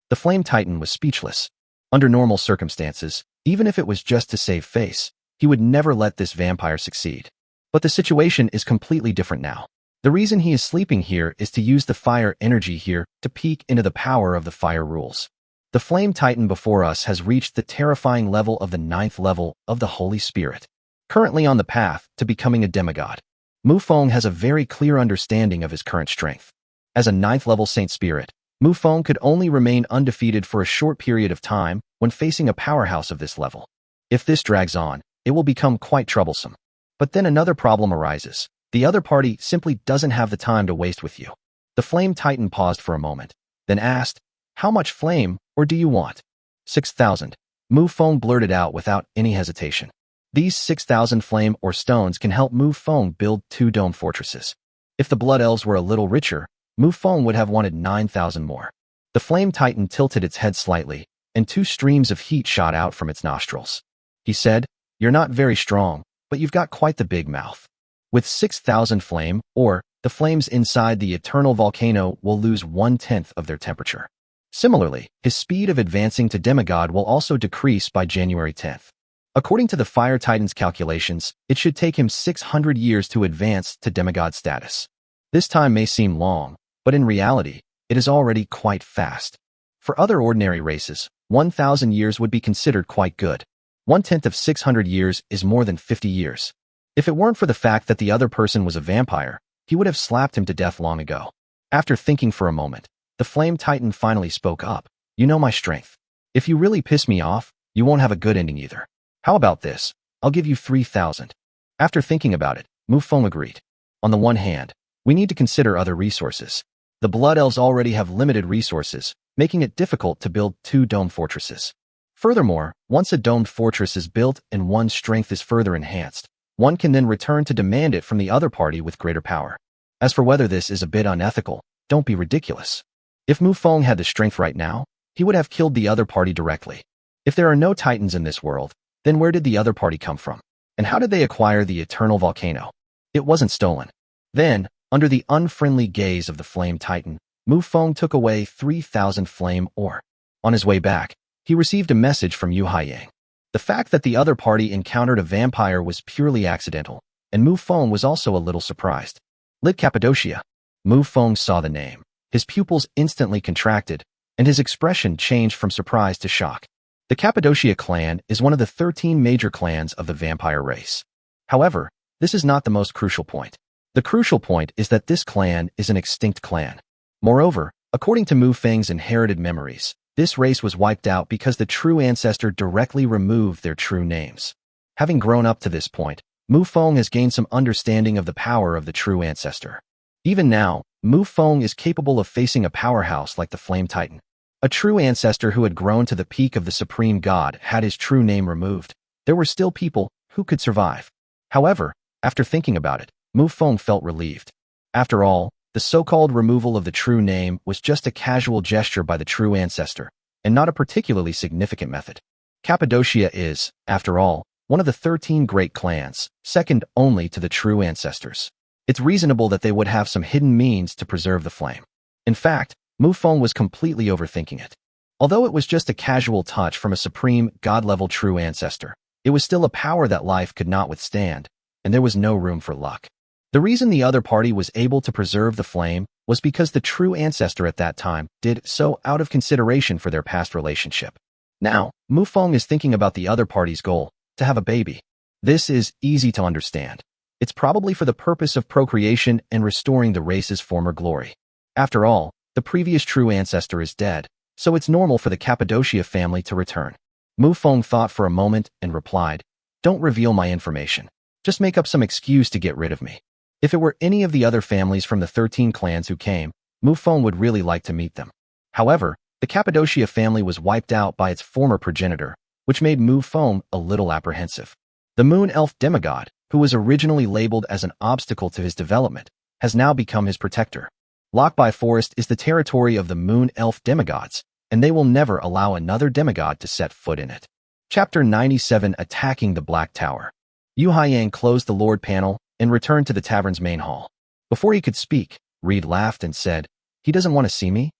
The Flame Titan was speechless. Under normal circumstances, even if it was just to save face, he would never let this vampire succeed. But the situation is completely different now. The reason he is sleeping here is to use the fire energy here to peek into the power of the fire rules. The Flame Titan before us has reached the terrifying level of the 9th level of the Holy Spirit, currently on the path to becoming a demigod. Mufong has a very clear understanding of his current strength. As a 9th level Saint Spirit, Mufong could only remain undefeated for a short period of time when facing a powerhouse of this level. If this drags on, it will become quite troublesome. But then another problem arises. The other party simply doesn't have the time to waste with you. The Flame Titan paused for a moment, then asked, How much flame, or do you want? 6,000. Mufong blurted out without any hesitation. These 6,000 flame or stones can help Mufong build 2 dome fortresses. If the Blood Elves were a little richer, Mufong would have wanted 9,000 more. The Flame Titan tilted its head slightly, and 2 streams of heat shot out from its nostrils. He said, You're not very strong, but you've got quite the big mouth. With 6,000 flame, or the flames inside the Eternal Volcano will lose 1/10 of their temperature. Similarly, his speed of advancing to demigod will also decrease by January 10th. According to the Fire Titan's calculations, it should take him 600 years to advance to demigod status. This time may seem long, but in reality, it is already quite fast. For other ordinary races, 1,000 years would be considered quite good. 1/10 of 600 years is more than 50 years. If it weren't for the fact that the other person was a vampire, he would have slapped him to death long ago. After thinking for a moment, the Flame Titan finally spoke up. You know my strength. If you really piss me off, you won't have a good ending either. How about this? I'll give you 3,000. After thinking about it, Mufong agreed. On the one hand, we need to consider other resources. The Blood Elves already have limited resources, making it difficult to build 2 dome fortresses. Furthermore, once a domed fortress is built and one's strength is further enhanced, one can then return to demand it from the other party with greater power. As for whether this is a bit unethical, don't be ridiculous. If Mufong had the strength right now, he would have killed the other party directly. If there are no titans in this world, then where did the other party come from? And how did they acquire the Eternal Volcano? It wasn't stolen. Then, under the unfriendly gaze of the Flame Titan, Mufong took away 3,000 flame ore. On his way back, He received a message from Yu Haiyang. The fact that the other party encountered a vampire was purely accidental, and Mufong was also a little surprised. Lit Cappadocia. Mufong saw the name. His pupils instantly contracted, and his expression changed from surprise to shock. The Cappadocia clan is one of the 13 major clans of the vampire race. However, this is not the most crucial point. The crucial point is that this clan is an extinct clan. Moreover, according to Mufong's inherited memories, this race was wiped out because the true ancestor directly removed their true names. Having grown up to this point, Mufong has gained some understanding of the power of the true ancestor. Even now, Mufong is capable of facing a powerhouse like the Flame Titan. A true ancestor who had grown to the peak of the supreme god had his true name removed. There were still people who could survive. However, after thinking about it, Mufong felt relieved. After all, the so-called removal of the true name was just a casual gesture by the true ancestor, and not a particularly significant method. Cappadocia is, after all, one of the 13 great clans, second only to the true ancestors. It's reasonable that they would have some hidden means to preserve the flame. In fact, Mufong was completely overthinking it. Although it was just a casual touch from a supreme, god-level true ancestor, it was still a power that life could not withstand, and there was no room for luck. The reason the other party was able to preserve the flame was because the true ancestor at that time did so out of consideration for their past relationship. Now, Mufong is thinking about the other party's goal, to have a baby. This is easy to understand. It's probably for the purpose of procreation and restoring the race's former glory. After all, the previous true ancestor is dead, so it's normal for the Cappadocia family to return. Mufong thought for a moment and replied, "Don't reveal my information. Just make up some excuse to get rid of me." If it were any of the other families from the 13 clans who came, Mufong would really like to meet them. However, the Cappadocia family was wiped out by its former progenitor, which made Mufong a little apprehensive. The moon elf demigod, who was originally labeled as an obstacle to his development, has now become his protector. Lockby Forest is the territory of the moon elf demigods, and they will never allow another demigod to set foot in it. Chapter 97 Attacking the Black Tower. Yu Haiyang closed the Lord panel and returned to the tavern's main hall. Before he could speak, Reed laughed and said, "He doesn't want to see me?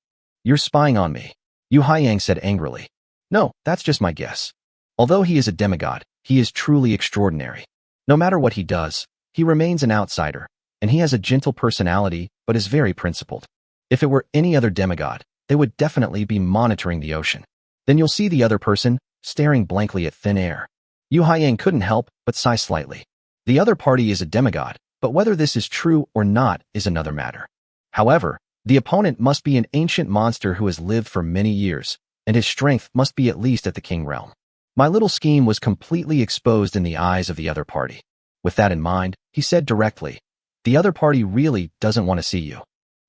You're spying on me." Yu Haiyang said angrily, "No, that's just my guess. Although he is a demigod, he is truly extraordinary. No matter what he does, he remains an outsider, and he has a gentle personality but is very principled. If it were any other demigod, they would definitely be monitoring the ocean. Then you'll see the other person staring blankly at thin air." Yu Haiyang couldn't help but sigh slightly. The other party is a demigod, but whether this is true or not is another matter. However, the opponent must be an ancient monster who has lived for many years, and his strength must be at least at the king realm. My little scheme was completely exposed in the eyes of the other party. With that in mind, he said directly, "The other party really doesn't want to see you."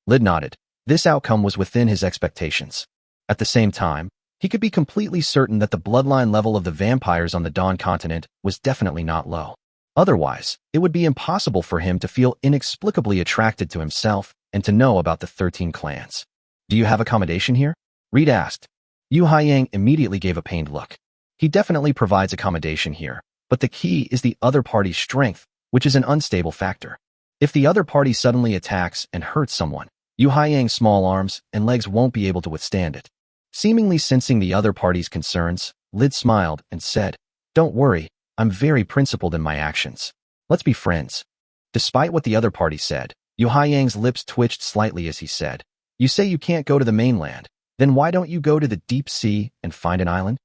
Lid nodded. This outcome was within his expectations. At the same time, he could be completely certain that the bloodline level of the vampires on the Dawn continent was definitely not low. Otherwise, it would be impossible for him to feel inexplicably attracted to himself and to know about the 13 clans. "Do you have accommodation here?" Reed asked. Yu Haiyang immediately gave a pained look. He definitely provides accommodation here, but the key is the other party's strength, which is an unstable factor. If the other party suddenly attacks and hurts someone, Yu Haiyang's small arms and legs won't be able to withstand it. Seemingly sensing the other party's concerns, Lid smiled and said, "Don't worry, I'm very principled in my actions. Let's be friends." Despite what the other party said, Yu Haiyang's lips twitched slightly as he said, "You say you can't go to the mainland, then why don't you go to the deep sea and find an island?"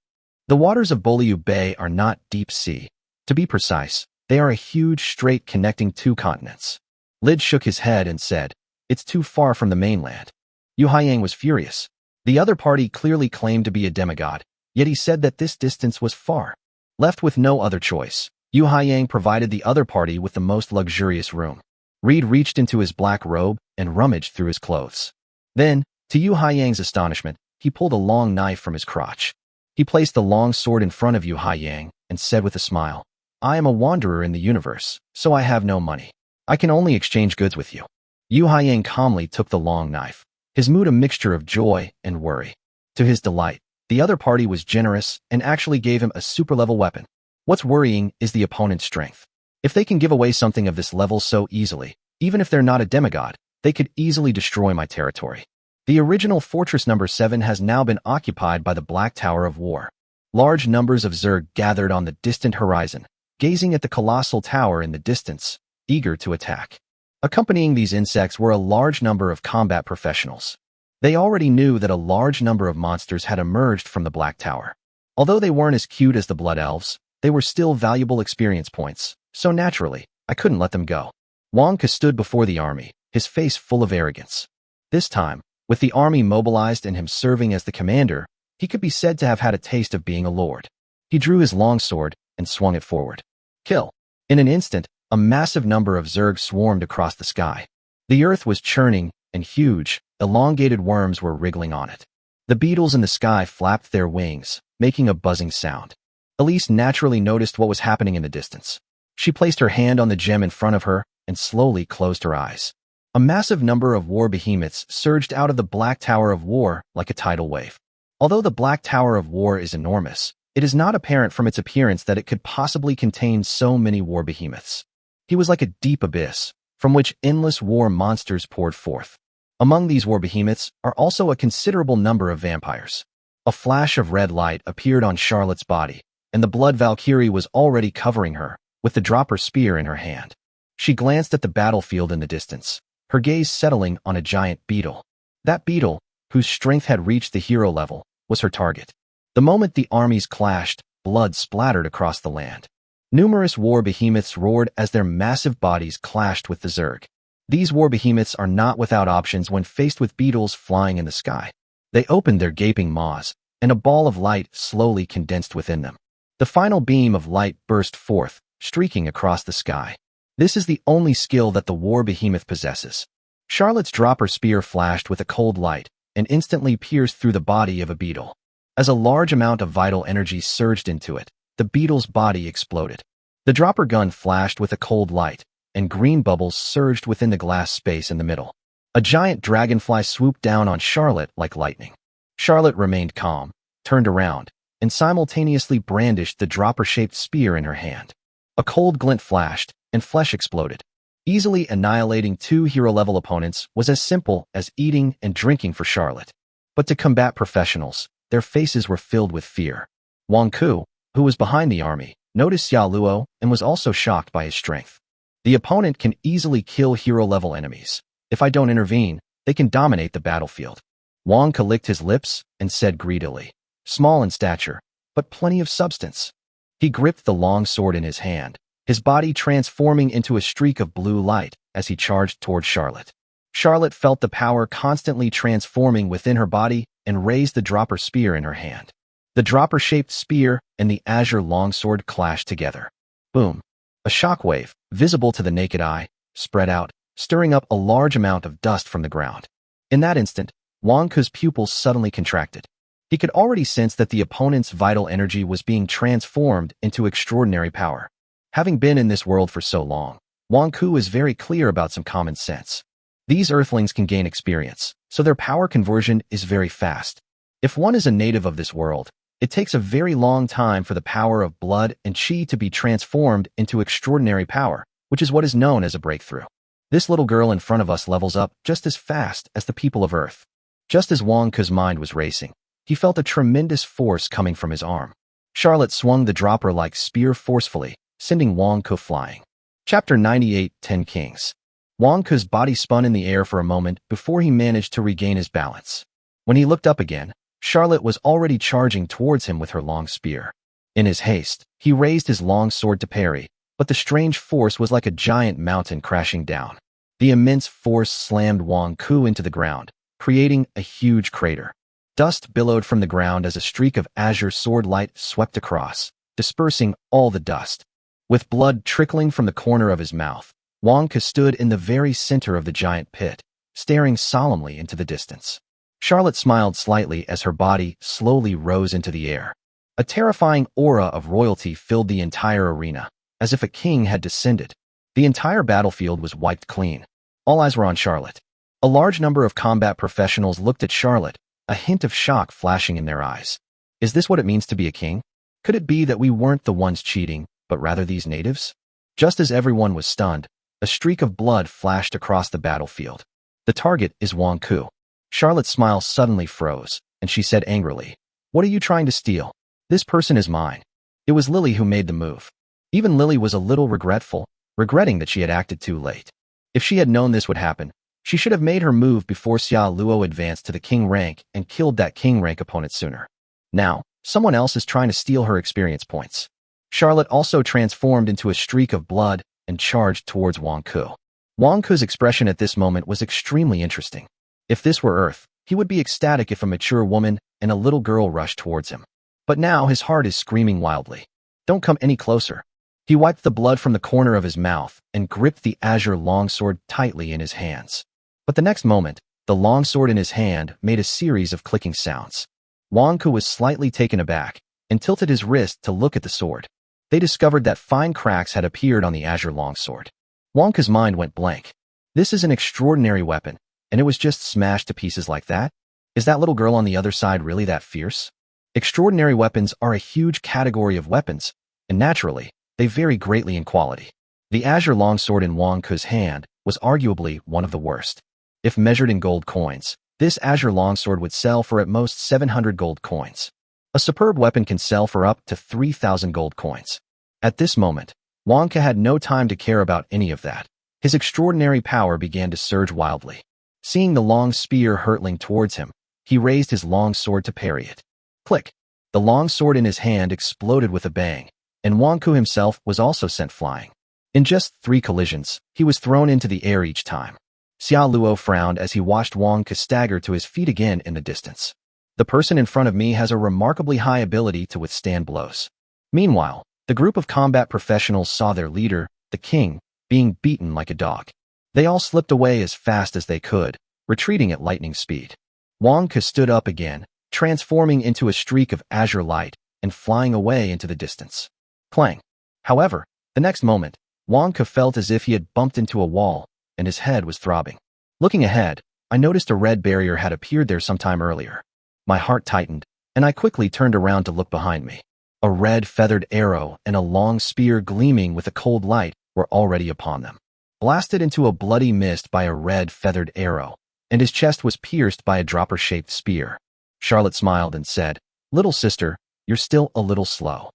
The waters of Boliu Bay are not deep sea. To be precise, they are a huge strait connecting two continents. Lid shook his head and said, "It's too far from the mainland." Yu Haiyang was furious. The other party clearly claimed to be a demigod, yet he said that this distance was far. Left with no other choice, Yu Haiyang provided the other party with the most luxurious room. Reed reached into his black robe and rummaged through his clothes. Then, to Yu Haiyang's astonishment, he pulled a long knife from his crotch. He placed the long sword in front of Yu Haiyang and said with a smile, "I am a wanderer in the universe, so I have no money. I can only exchange goods with you." Yu Haiyang calmly took the long knife, his mood a mixture of joy and worry. To his delight, the other party was generous and actually gave him a super-level weapon. What's worrying is the opponent's strength. If they can give away something of this level so easily, even if they're not a demigod, they could easily destroy my territory. The original Fortress Number 7 has now been occupied by the Black Tower of War. Large numbers of Zerg gathered on the distant horizon, gazing at the colossal tower in the distance, eager to attack. Accompanying these insects were a large number of combat professionals. They already knew that a large number of monsters had emerged from the Black Tower. Although they weren't as cute as the Blood Elves, they were still valuable experience points, so naturally, I couldn't let them go. Wang Ke stood before the army, his face full of arrogance. This time, with the army mobilized and him serving as the commander, he could be said to have had a taste of being a lord. He drew his longsword and swung it forward. Kill! In an instant, a massive number of Zerg swarmed across the sky. The earth was churning, and huge, elongated worms were wriggling on it. The beetles in the sky flapped their wings, making a buzzing sound. Elise naturally noticed what was happening in the distance. She placed her hand on the gem in front of her and slowly closed her eyes. A massive number of war behemoths surged out of the Black Tower of War like a tidal wave. Although the Black Tower of War is enormous, it is not apparent from its appearance that it could possibly contain so many war behemoths. He was like a deep abyss, from which endless war monsters poured forth. Among these war behemoths are also a considerable number of vampires. A flash of red light appeared on Charlotte's body, and the Blood Valkyrie was already covering her, with the dropper spear in her hand. She glanced at the battlefield in the distance, her gaze settling on a giant beetle. That beetle, whose strength had reached the hero level, was her target. The moment the armies clashed, blood splattered across the land. Numerous war behemoths roared as their massive bodies clashed with the Zerg. These war behemoths are not without options when faced with beetles flying in the sky. They opened their gaping maws, and a ball of light slowly condensed within them. The final beam of light burst forth, streaking across the sky. This is the only skill that the war behemoth possesses. Charlotte's dropper spear flashed with a cold light and instantly pierced through the body of a beetle. As a large amount of vital energy surged into it, the beetle's body exploded. The dropper gun flashed with a cold light, and green bubbles surged within the glass space in the middle. A giant dragonfly swooped down on Charlotte like lightning. Charlotte remained calm, turned around, and simultaneously brandished the dropper-shaped spear in her hand. A cold glint flashed, and flesh exploded. Easily annihilating two hero-level opponents was as simple as eating and drinking for Charlotte. But to combat professionals, their faces were filled with fear. Wang Ke, who was behind the army, noticed Xia Luo and was also shocked by his strength. The opponent can easily kill hero-level enemies. If I don't intervene, they can dominate the battlefield. Wang Ke licked his lips and said greedily, small in stature, but plenty of substance. He gripped the long sword in his hand, his body transforming into a streak of blue light as he charged toward Charlotte. Charlotte felt the power constantly transforming within her body and raised the dropper spear in her hand. The dropper-shaped spear and the azure longsword clashed together. Boom! A shockwave, visible to the naked eye, spread out, stirring up a large amount of dust from the ground. In that instant, Wang Ke's pupils suddenly contracted. He could already sense that the opponent's vital energy was being transformed into extraordinary power. Having been in this world for so long, Wang Ke is very clear about some common sense. These earthlings can gain experience, so their power conversion is very fast. If one is a native of this world, it takes a very long time for the power of blood and chi to be transformed into extraordinary power, which is what is known as a breakthrough. This little girl in front of us levels up just as fast as the people of Earth. Just as Wang Ke's mind was racing, he felt a tremendous force coming from his arm. Charlotte swung the dropper-like spear forcefully, sending Wang Ke flying. Chapter 98, 10 Kings. Wang Ke's body spun in the air for a moment before he managed to regain his balance. When he looked up again, Charlotte was already charging towards him with her long spear. In his haste, he raised his long sword to parry, but the strange force was like a giant mountain crashing down. The immense force slammed Wang Ke into the ground, creating a huge crater. Dust billowed from the ground as a streak of azure sword light swept across, dispersing all the dust. With blood trickling from the corner of his mouth, Wang Ke stood in the very center of the giant pit, staring solemnly into the distance. Charlotte smiled slightly as her body slowly rose into the air. A terrifying aura of royalty filled the entire arena, as if a king had descended. The entire battlefield was wiped clean. All eyes were on Charlotte. A large number of combat professionals looked at Charlotte, a hint of shock flashing in their eyes. Is this what it means to be a king? Could it be that we weren't the ones cheating, but rather these natives? Just as everyone was stunned, a streak of blood flashed across the battlefield. The target is Wang Ke. Charlotte's smile suddenly froze, and she said angrily, "What are you trying to steal? This person is mine." It was Lily who made the move. Even Lily was a little regretting that she had acted too late. If she had known this would happen, she should have made her move before Xia Luo advanced to the king rank and killed that king rank opponent sooner. Now, someone else is trying to steal her experience points. Charlotte also transformed into a streak of blood and charged towards Wang Ku. Wang Ku's expression at this moment was extremely interesting. If this were Earth, he would be ecstatic if a mature woman and a little girl rushed towards him. But now his heart is screaming wildly. "Don't come any closer." He wiped the blood from the corner of his mouth and gripped the azure longsword tightly in his hands. But the next moment, the longsword in his hand made a series of clicking sounds. Wang Ku was slightly taken aback and tilted his wrist to look at the sword. They discovered that fine cracks had appeared on the azure longsword. Wang Ku's mind went blank. This is an extraordinary weapon, and it was just smashed to pieces like that? Is that little girl on the other side really that fierce? Extraordinary weapons are a huge category of weapons, and naturally, they vary greatly in quality. The azure longsword in Wang Ku's hand was arguably one of the worst. If measured in gold coins, this azure longsword would sell for at most 700 gold coins. A superb weapon can sell for up to 3,000 gold coins. At this moment, Wang Ku had no time to care about any of that. His extraordinary power began to surge wildly. Seeing the long spear hurtling towards him, he raised his long sword to parry it. Click! The long sword in his hand exploded with a bang, and Wang Ku himself was also sent flying. In just 3 collisions, he was thrown into the air each time. Xia Luo frowned as he watched Wang Ku stagger to his feet again in the distance. The person in front of me has a remarkably high ability to withstand blows. Meanwhile, the group of combat professionals saw their leader, the king, being beaten like a dog. They all slipped away as fast as they could, retreating at lightning speed. Wang Ku stood up again, transforming into a streak of azure light and flying away into the distance. Clang! However, the next moment, Wang Ku felt as if he had bumped into a wall, and his head was throbbing. Looking ahead, I noticed a red barrier had appeared there some time earlier. My heart tightened, and I quickly turned around to look behind me. A red feathered arrow and a long spear gleaming with a cold light were already upon them. Blasted into a bloody mist by a red feathered arrow, and his chest was pierced by a dropper-shaped spear. Charlotte smiled and said, "Little sister, you're still a little slow."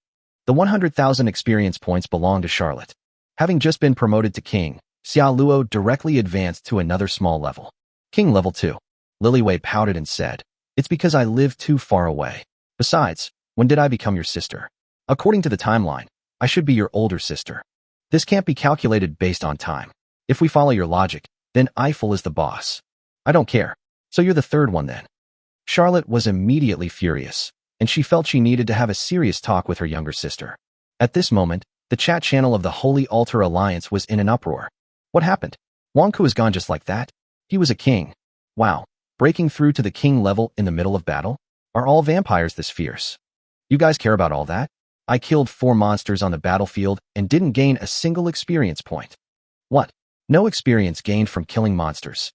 The 100,000 experience points belonged to Charlotte. Having just been promoted to king, Xia Luo directly advanced to another small level. King level 2. Lily Wei pouted and said, "It's because I live too far away. Besides, when did I become your sister? According to the timeline, I should be your older sister. This can't be calculated based on time. If we follow your logic, then Eiffel is the boss. I don't care. So you're the third one then." Charlotte was immediately furious, and she felt she needed to have a serious talk with her younger sister. At this moment, the chat channel of the Holy Altar Alliance was in an uproar. What happened? Wang Ku was gone just like that? He was a king. Wow, breaking through to the king level in the middle of battle? Are all vampires this fierce? You guys care about all that? I killed 4 monsters on the battlefield and didn't gain a single experience point. What? No experience gained from killing monsters.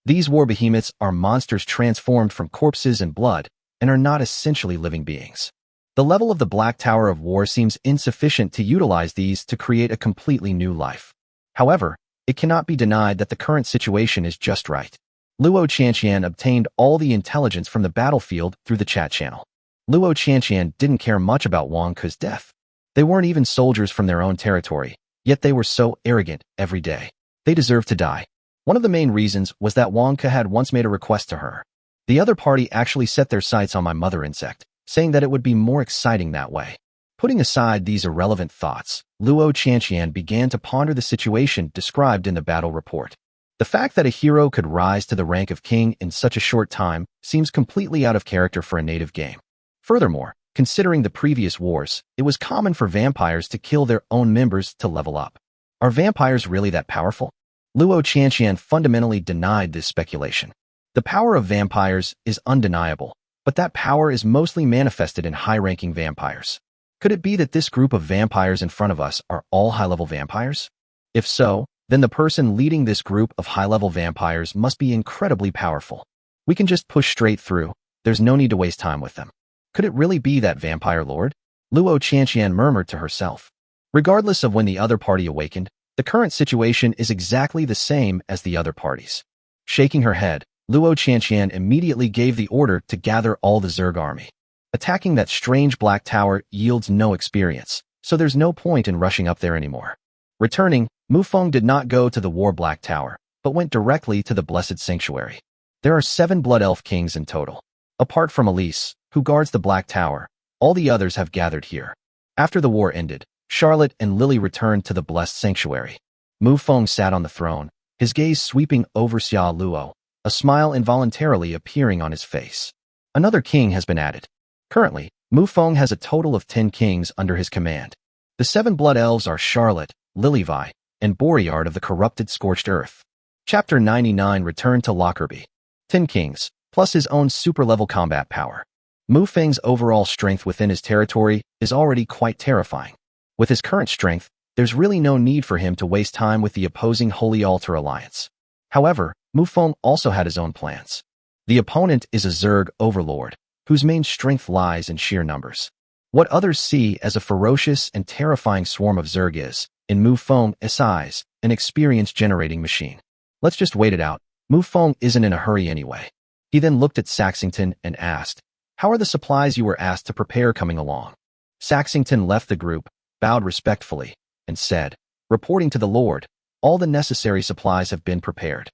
These war behemoths are monsters transformed from corpses and blood and are not essentially living beings. The level of the Black Tower of War seems insufficient to utilize these to create a completely new life. However, it cannot be denied that the current situation is just right. Luo Qianqian obtained all the intelligence from the battlefield through the chat channel. Luo Qianqian didn't care much about Wang Ku's death. They weren't even soldiers from their own territory, yet they were so arrogant every day. They deserved to die. One of the main reasons was that Wang Ku had once made a request to her. The other party actually set their sights on my mother insect, saying that it would be more exciting that way. Putting aside these irrelevant thoughts, Luo Qianqian began to ponder the situation described in the battle report. The fact that a hero could rise to the rank of king in such a short time seems completely out of character for a native game. Furthermore, considering the previous wars, it was common for vampires to kill their own members to level up. Are vampires really that powerful? Luo Qianqian fundamentally denied this speculation. The power of vampires is undeniable, but that power is mostly manifested in high-ranking vampires. Could it be that this group of vampires in front of us are all high-level vampires? If so, then the person leading this group of high-level vampires must be incredibly powerful. We can just push straight through. There's no need to waste time with them. Could it really be that vampire lord? Luo Qianqian murmured to herself. Regardless of when the other party awakened, the current situation is exactly the same as the other parties. Shaking her head, Luo Qianqian immediately gave the order to gather all the Zerg army. Attacking that strange black tower yields no experience, so there's no point in rushing up there anymore. Returning, Mufong did not go to the War Black Tower, but went directly to the Blessed Sanctuary. There are 7 Blood Elf kings in total. Apart from Elise, who guards the Black Tower, all the others have gathered here. After the war ended, Charlotte and Lily returned to the Blessed Sanctuary. Mufong sat on the throne, his gaze sweeping over Xia Luo, a smile involuntarily appearing on his face. Another king has been added. Currently, Mufong has a total of 10 kings under his command. The 7 Blood Elves are Charlotte, Lilyvi, and Boreard of the corrupted Scorched Earth. Chapter 99 Return to Lockerbie. 10 kings, plus his own super-level combat power. Mufeng's overall strength within his territory is already quite terrifying. With his current strength, there's really no need for him to waste time with the opposing Holy Altar Alliance. However, Mufong also had his own plans. The opponent is a Zerg overlord, whose main strength lies in sheer numbers. What others see as a ferocious and terrifying swarm of Zerg is, in Mufong's eyes, an experience-generating machine. Let's just wait it out. Mufong isn't in a hurry anyway. He then looked at Saxington and asked, "How are the supplies you were asked to prepare coming along?" Saxington left the group, bowed respectfully, and said, "Reporting to the Lord, all the necessary supplies have been prepared."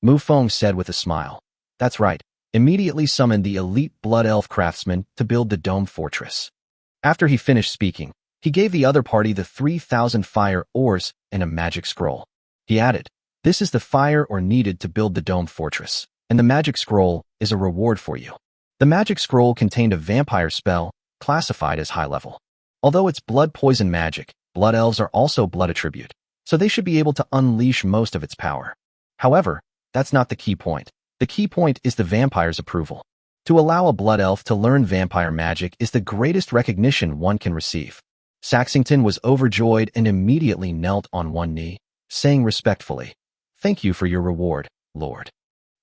Mufong said with a smile, "That's right. Immediately summoned the elite Blood Elf craftsmen to build the dome fortress." After he finished speaking, he gave the other party the 3,000 fire ores and a magic scroll. He added, "This is the fire ore needed to build the dome fortress, and the magic scroll is a reward for you." The magic scroll contained a vampire spell, classified as high level. Although it's blood poison magic, Blood Elves are also blood attribute, so they should be able to unleash most of its power. However, that's not the key point. The key point is the vampire's approval. To allow a Blood Elf to learn vampire magic is the greatest recognition one can receive. Saxington was overjoyed and immediately knelt on one knee, saying respectfully, "Thank you for your reward, Lord."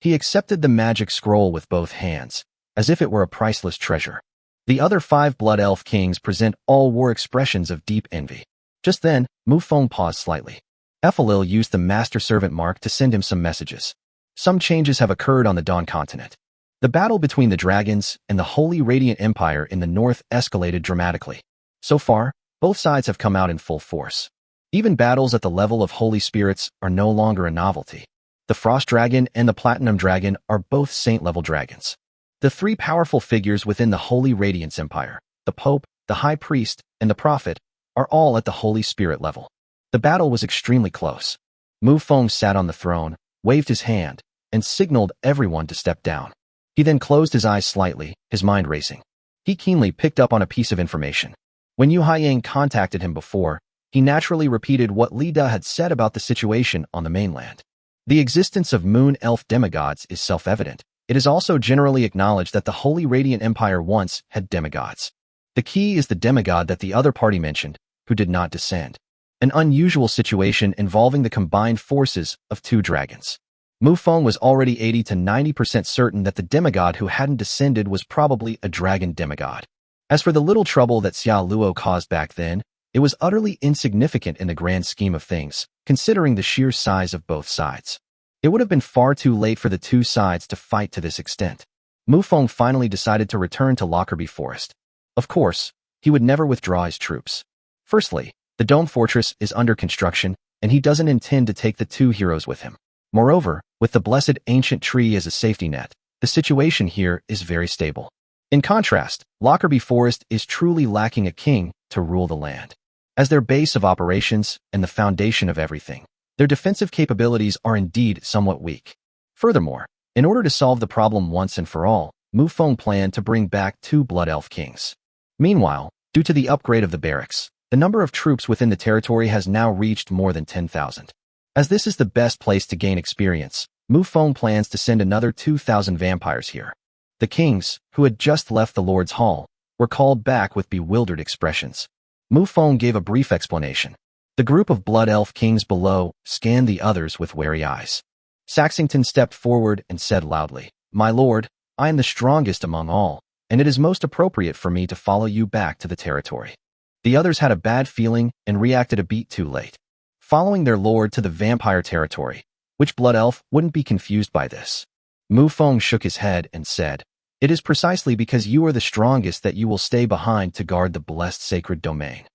He accepted the magic scroll with both hands, as if it were a priceless treasure. The other 5 Blood Elf kings present all war expressions of deep envy. Just then, Mufong paused slightly. Ephelil used the Master Servant mark to send him some messages. Some changes have occurred on the Dawn continent. The battle between the dragons and the Holy Radiant Empire in the north escalated dramatically. So far, both sides have come out in full force. Even battles at the level of Holy Spirits are no longer a novelty. The Frost Dragon and the Platinum Dragon are both Saint-level dragons. The 3 powerful figures within the Holy Radiance Empire, the Pope, the High Priest, and the Prophet, are all at the Holy Spirit level. The battle was extremely close. Mufong sat on the throne, waved his hand, and signaled everyone to step down. He then closed his eyes slightly, his mind racing. He keenly picked up on a piece of information. When Yu Haiyang contacted him before, he naturally repeated what Li Da had said about the situation on the mainland. The existence of moon elf demigods is self-evident. It is also generally acknowledged that the Holy Radiant Empire once had demigods. The key is the demigod that the other party mentioned, who did not descend. An unusual situation involving the combined forces of 2 dragons. Mufong was already 80 to 90% certain that the demigod who hadn't descended was probably a dragon demigod. As for the little trouble that Xia Luo caused back then, it was utterly insignificant in the grand scheme of things, considering the sheer size of both sides. It would have been far too late for the 2 sides to fight to this extent. Mufong finally decided to return to Lockerbie Forest. Of course, he would never withdraw his troops. Firstly, the dome fortress is under construction, and he doesn't intend to take the 2 heroes with him. Moreover, with the blessed ancient tree as a safety net, the situation here is very stable. In contrast, Lockerbie Forest is truly lacking a king to rule the land. As their base of operations and the foundation of everything, their defensive capabilities are indeed somewhat weak. Furthermore, in order to solve the problem once and for all, Mufong planned to bring back 2 Blood Elf kings. Meanwhile, due to the upgrade of the barracks, the number of troops within the territory has now reached more than 10,000. As this is the best place to gain experience, Mufong plans to send another 2,000 vampires here. The kings, who had just left the Lord's Hall, were called back with bewildered expressions. Mufong gave a brief explanation. The group of Blood Elf kings below scanned the others with wary eyes. Saxington stepped forward and said loudly, "My lord, I am the strongest among all, and it is most appropriate for me to follow you back to the territory." The others had a bad feeling and reacted a beat too late. Following their lord to the vampire territory, which Blood Elf wouldn't be confused by this? Mufong shook his head and said, "It is precisely because you are the strongest that you will stay behind to guard the blessed sacred domain."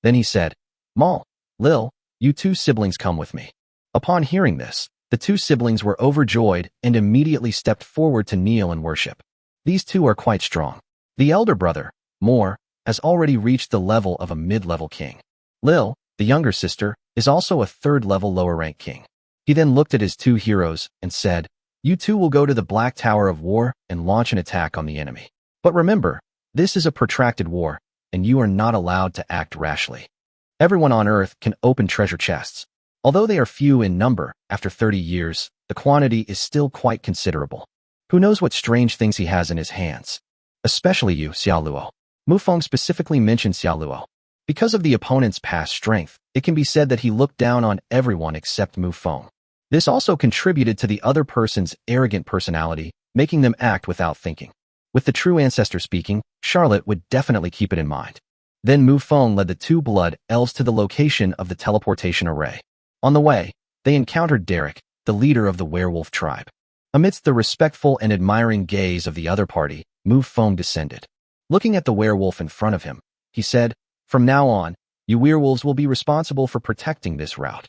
Then he said, "Mal, Lil, you two siblings come with me." Upon hearing this, the two siblings were overjoyed and immediately stepped forward to kneel and worship. These two are quite strong. The elder brother, Moore, has already reached the level of a mid-level king. Lil, the younger sister, is also a third-level lower-rank king. He then looked at his two heroes and said, "You two will go to the Black Tower of War and launch an attack on the enemy. But remember, this is a protracted war, and you are not allowed to act rashly. Everyone on Earth can open treasure chests. Although they are few in number, after 30 years, the quantity is still quite considerable. Who knows what strange things he has in his hands? Especially you, Xiaoluo." Mufong specifically mentioned Xiaoluo. Because of the opponent's past strength, it can be said that he looked down on everyone except Mufong. This also contributed to the other person's arrogant personality, making them act without thinking. With the true ancestor speaking, Charlotte would definitely keep it in mind. Then Mufong led the two blood elves to the location of the teleportation array. On the way, they encountered Derek, the leader of the werewolf tribe. Amidst the respectful and admiring gaze of the other party, Mufong descended. Looking at the werewolf in front of him, he said, "From now on, you werewolves will be responsible for protecting this route.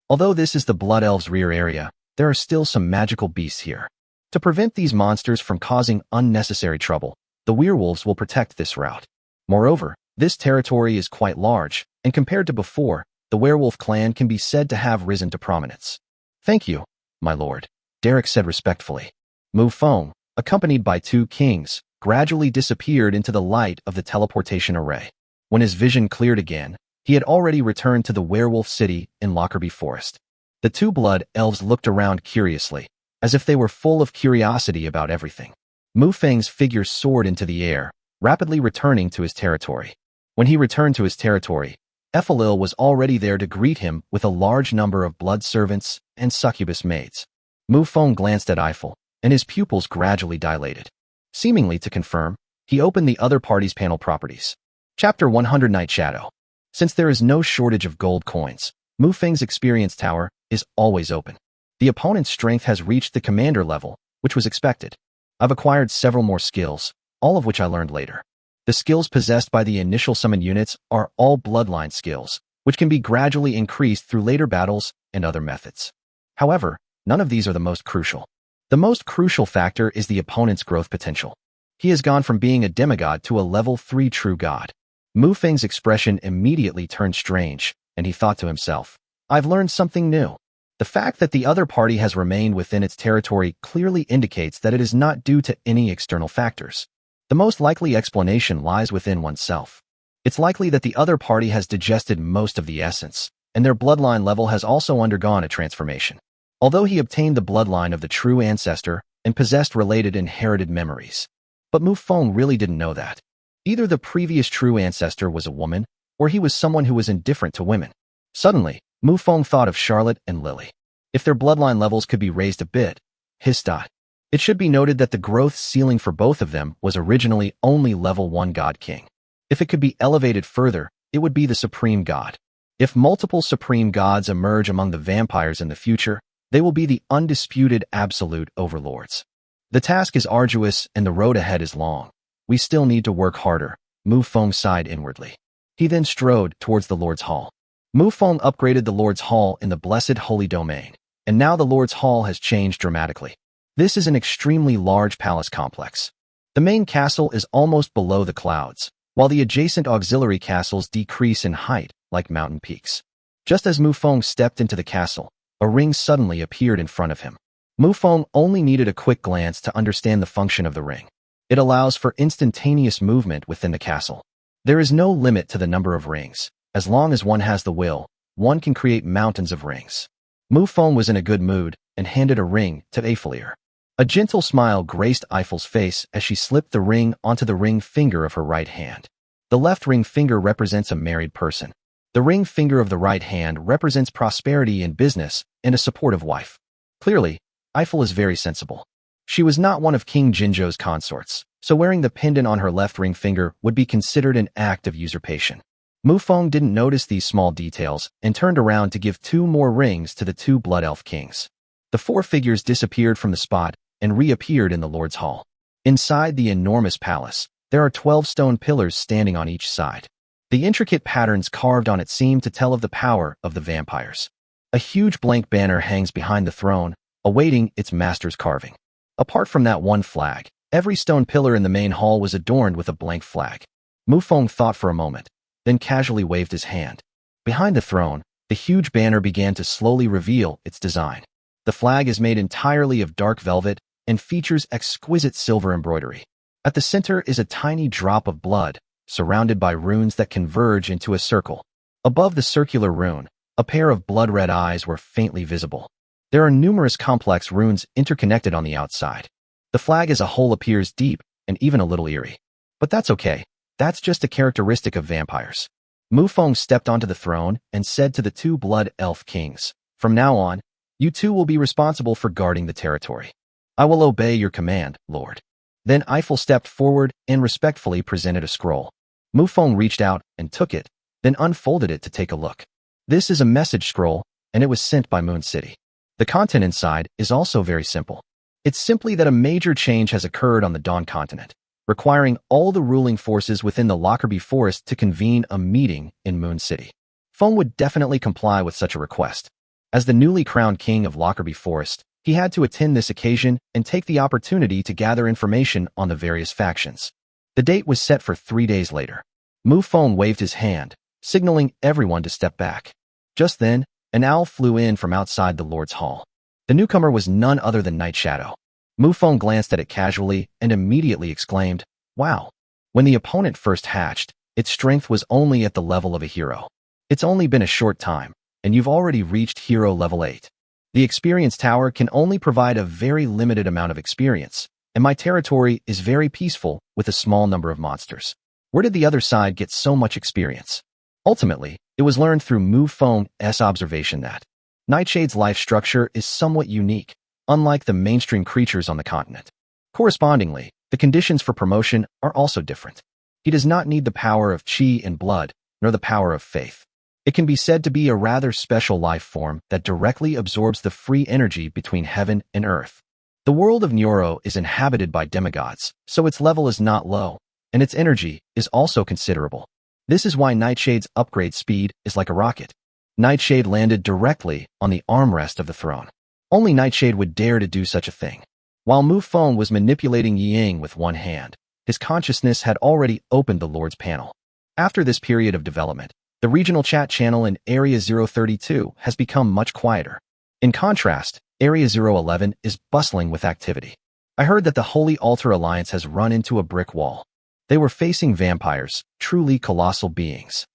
Although this is the Blood Elves' rear area, there are still some magical beasts here. To prevent these monsters from causing unnecessary trouble, the werewolves will protect this route. Moreover, this territory is quite large, and compared to before, the werewolf clan can be said to have risen to prominence." "Thank you, my lord," Derek said respectfully. Mufong, accompanied by two kings, gradually disappeared into the light of the teleportation array. When his vision cleared again, he had already returned to the werewolf city in Lockerbie Forest. The two blood elves looked around curiously, as if they were full of curiosity about everything. Mufeng's figure soared into the air, rapidly returning to his territory. When he returned to his territory, Ethelil was already there to greet him with a large number of blood servants and succubus maids. Mufong glanced at Eiffel, and his pupils gradually dilated. Seemingly to confirm, he opened the other party's panel properties. Chapter 100 Night Shadow. Since there is no shortage of gold coins, Mufeng's experience tower is always open. The opponent's strength has reached the commander level, which was expected. I've acquired several more skills, all of which I learned later. The skills possessed by the initial summon units are all bloodline skills, which can be gradually increased through later battles and other methods. However, none of these are the most crucial. The most crucial factor is the opponent's growth potential. He has gone from being a demigod to a level 3 true god. Mufeng's expression immediately turned strange, and he thought to himself, "I've learned something new." The fact that the other party has remained within its territory clearly indicates that it is not due to any external factors. The most likely explanation lies within oneself. It's likely that the other party has digested most of the essence, and their bloodline level has also undergone a transformation. Although he obtained the bloodline of the true ancestor and possessed related inherited memories. But Mufong really didn't know that. Either the previous true ancestor was a woman, or he was someone who was indifferent to women. Suddenly, Mufong thought of Charlotte and Lily. If their bloodline levels could be raised a bit, his thought. It should be noted that the growth ceiling for both of them was originally only level 1 God King. If it could be elevated further, it would be the Supreme God. If multiple Supreme Gods emerge among the vampires in the future, they will be the undisputed absolute overlords. The task is arduous and the road ahead is long. We still need to work harder, Mufong sighed inwardly. He then strode towards the Lord's Hall. Mufong upgraded the Lord's Hall in the Blessed Holy Domain, and now the Lord's Hall has changed dramatically. This is an extremely large palace complex. The main castle is almost below the clouds, while the adjacent auxiliary castles decrease in height like mountain peaks. Just as Mufong stepped into the castle, a ring suddenly appeared in front of him. Mufong only needed a quick glance to understand the function of the ring. It allows for instantaneous movement within the castle. There is no limit to the number of rings. As long as one has the will, one can create mountains of rings. Mufong was in a good mood and handed a ring to Eiffelier. A gentle smile graced Eiffel's face as she slipped the ring onto the ring finger of her right hand. The left ring finger represents a married person. The ring finger of the right hand represents prosperity in business and a supportive wife. Clearly, Eiffel is very sensible. She was not one of King Jinzhou's consorts, so wearing the pendant on her left ring finger would be considered an act of usurpation. Mufong didn't notice these small details and turned around to give 2 more rings to the 2 Blood Elf kings. The 4 figures disappeared from the spot, and reappeared in the Lord's Hall. Inside the enormous palace, there are 12 stone pillars standing on each side. The intricate patterns carved on it seem to tell of the power of the vampires. A huge blank banner hangs behind the throne, awaiting its master's carving. Apart from that one flag, every stone pillar in the main hall was adorned with a blank flag. Mufong thought for a moment, then casually waved his hand. Behind the throne, the huge banner began to slowly reveal its design. The flag is made entirely of dark velvet and features exquisite silver embroidery. At the center is a tiny drop of blood, surrounded by runes that converge into a circle. Above the circular rune, a pair of blood-red eyes were faintly visible. There are numerous complex runes interconnected on the outside. The flag as a whole appears deep and even a little eerie. But that's okay. That's just a characteristic of vampires. Mufong stepped onto the throne and said to the two blood elf kings, "From now on, you two will be responsible for guarding the territory. I will obey your command, Lord." Then Eiffel stepped forward and respectfully presented a scroll. Mufong reached out and took it, then unfolded it to take a look. This is a message scroll, and it was sent by Moon City. The content inside is also very simple. It's simply that a major change has occurred on the Dawn continent, requiring all the ruling forces within the Lockerbie Forest to convene a meeting in Moon City. Feng would definitely comply with such a request. As the newly crowned king of Lockerbie Forest, he had to attend this occasion and take the opportunity to gather information on the various factions. The date was set for 3 days later. Mufong waved his hand, signaling everyone to step back. Just then, an owl flew in from outside the Lord's Hall. The newcomer was none other than Night Shadow. Mufong glanced at it casually and immediately exclaimed, "Wow." When the opponent first hatched, its strength was only at the level of a hero. It's only been a short time, and you've already reached hero level 8. The experience tower can only provide a very limited amount of experience, and my territory is very peaceful with a small number of monsters. Where did the other side get so much experience? Ultimately, it was learned through Mufong's observation that Nightshade's life structure is somewhat unique, unlike the mainstream creatures on the continent. Correspondingly, the conditions for promotion are also different. He does not need the power of chi and blood, nor the power of faith. It can be said to be a rather special life form that directly absorbs the free energy between heaven and earth. The world of Neuro is inhabited by demigods, so its level is not low, and its energy is also considerable. This is why Nightshade's upgrade speed is like a rocket. Nightshade landed directly on the armrest of the throne. Only Nightshade would dare to do such a thing. While Mufong was manipulating Ying with one hand, his consciousness had already opened the Lord's panel. After this period of development, the regional chat channel in Area 032 has become much quieter. In contrast, Area 011 is bustling with activity. I heard that the Holy Altar Alliance has run into a brick wall. They were facing vampires, truly colossal beings.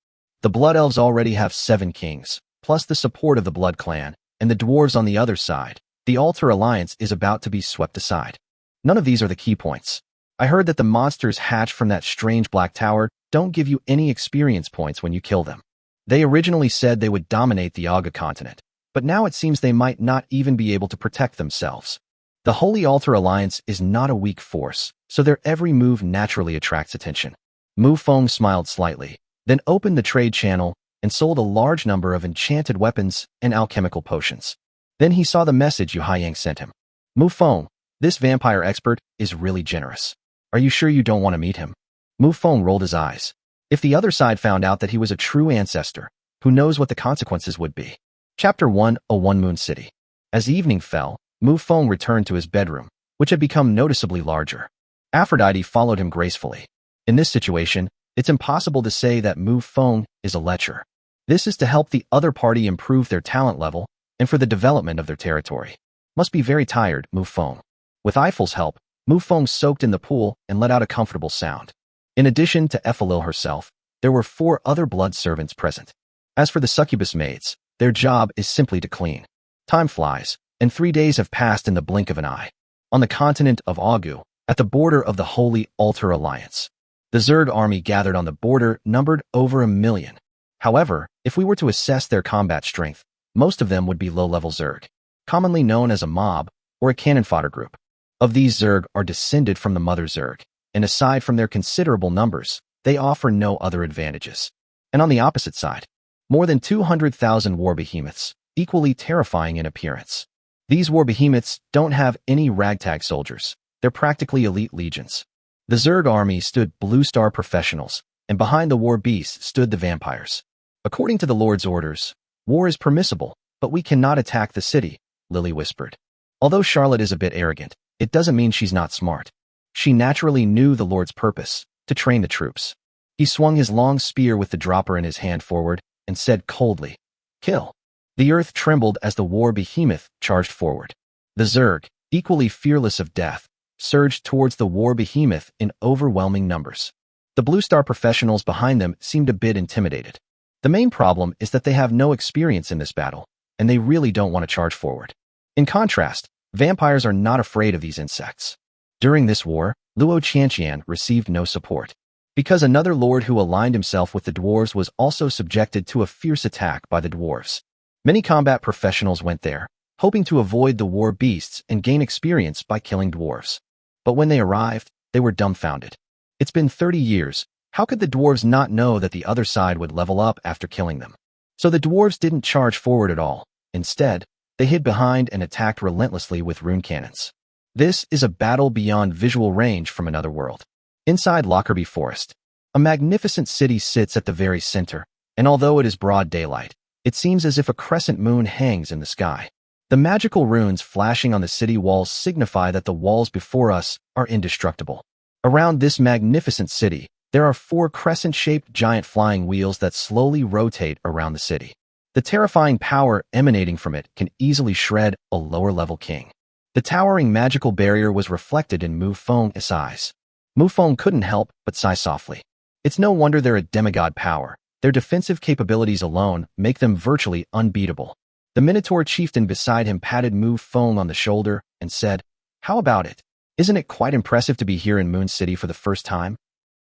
The Blood Elves already have 7 kings, plus the support of the Blood Clan, and the dwarves on the other side. The Altar Alliance is about to be swept aside. None of these are the key points. I heard that the monsters hatched from that strange black tower don't give you any experience points when you kill them. They originally said they would dominate the Aga continent, but now it seems they might not even be able to protect themselves. The Holy Altar Alliance is not a weak force, so their every move naturally attracts attention. Mufong smiled slightly, then opened the trade channel and sold a large number of enchanted weapons and alchemical potions. Then he saw the message Yu Haiyang sent him. "Mufong, this vampire expert is really generous. Are you sure you don't want to meet him?" Mufong rolled his eyes. If the other side found out that he was a true ancestor, who knows what the consequences would be? Chapter 101 Moon City. As evening fell, Mufong returned to his bedroom, which had become noticeably larger. Aphrodite followed him gracefully. In this situation, it's impossible to say that Mufong is a lecher. This is to help the other party improve their talent level and for the development of their territory. Must be very tired, Mufong. With Eiffel's help, Mufong soaked in the pool and let out a comfortable sound. In addition to Ephelil herself, there were 4 other blood servants present. As for the succubus maids, their job is simply to clean. Time flies, and 3 days have passed in the blink of an eye. On the continent of Augu, at the border of the Holy Altar Alliance, the Zerg army gathered on the border numbered over 1 million. However, if we were to assess their combat strength, most of them would be low-level Zerg, commonly known as a mob or a cannon fodder group. Of these, Zerg are descended from the Mother Zerg, and aside from their considerable numbers, they offer no other advantages. And on the opposite side, more than 200,000 war behemoths, equally terrifying in appearance. These war behemoths don't have any ragtag soldiers. They're practically elite legions. The Zerg army stood Blue Star professionals, and behind the war beasts stood the vampires. According to the Lord's orders, war is permissible, but we cannot attack the city, Lily whispered. Although Charlotte is a bit arrogant, it doesn't mean she's not smart. She naturally knew the Lord's purpose, to train the troops. He swung his long spear with the dropper in his hand forward and said coldly, "Kill." The earth trembled as the war behemoth charged forward. The Zerg, equally fearless of death, surged towards the war behemoth in overwhelming numbers. The Blue Star professionals behind them seemed a bit intimidated. The main problem is that they have no experience in this battle, and they really don't want to charge forward. In contrast, vampires are not afraid of these insects. During this war, Luo Qianqian received no support. Because another lord who aligned himself with the dwarves was also subjected to a fierce attack by the dwarves. Many combat professionals went there, hoping to avoid the war beasts and gain experience by killing dwarves. But when they arrived, they were dumbfounded. It's been 30 years. How could the dwarves not know that the other side would level up after killing them? So the dwarves didn't charge forward at all. Instead, they hid behind and attacked relentlessly with rune cannons. This is a battle beyond visual range from another world. Inside Lockerbie Forest, a magnificent city sits at the very center, and although it is broad daylight, it seems as if a crescent moon hangs in the sky. The magical runes flashing on the city walls signify that the walls before us are indestructible. Around this magnificent city, there are 4 crescent-shaped giant flying wheels that slowly rotate around the city. The terrifying power emanating from it can easily shred a lower-level king. The towering magical barrier was reflected in Mufong's eyes. Mufong couldn't help but sigh softly. It's no wonder they're a demigod power. Their defensive capabilities alone make them virtually unbeatable. The Minotaur chieftain beside him patted Mufong on the shoulder and said, "How about it? Isn't it quite impressive to be here in Moon City for the first time?"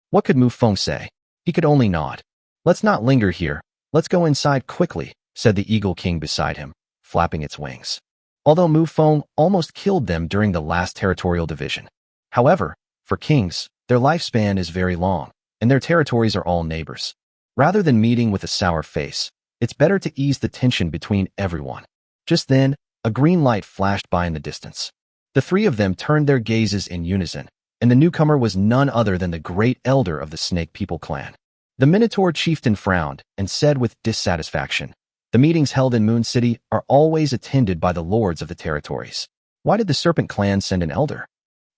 What could Mufong say? He could only nod. "Let's not linger here. Let's go inside quickly," said the Eagle King beside him, flapping its wings. Although Mufong almost killed them during the last territorial division. However, for kings, their lifespan is very long, and their territories are all neighbors. Rather than meeting with a sour face, it's better to ease the tension between everyone. Just then, a green light flashed by in the distance. The 3 of them turned their gazes in unison, and the newcomer was none other than the great elder of the Snake People clan. The Minotaur chieftain frowned and said with dissatisfaction, "The meetings held in Moon City are always attended by the lords of the territories. Why did the Serpent clan send an elder?"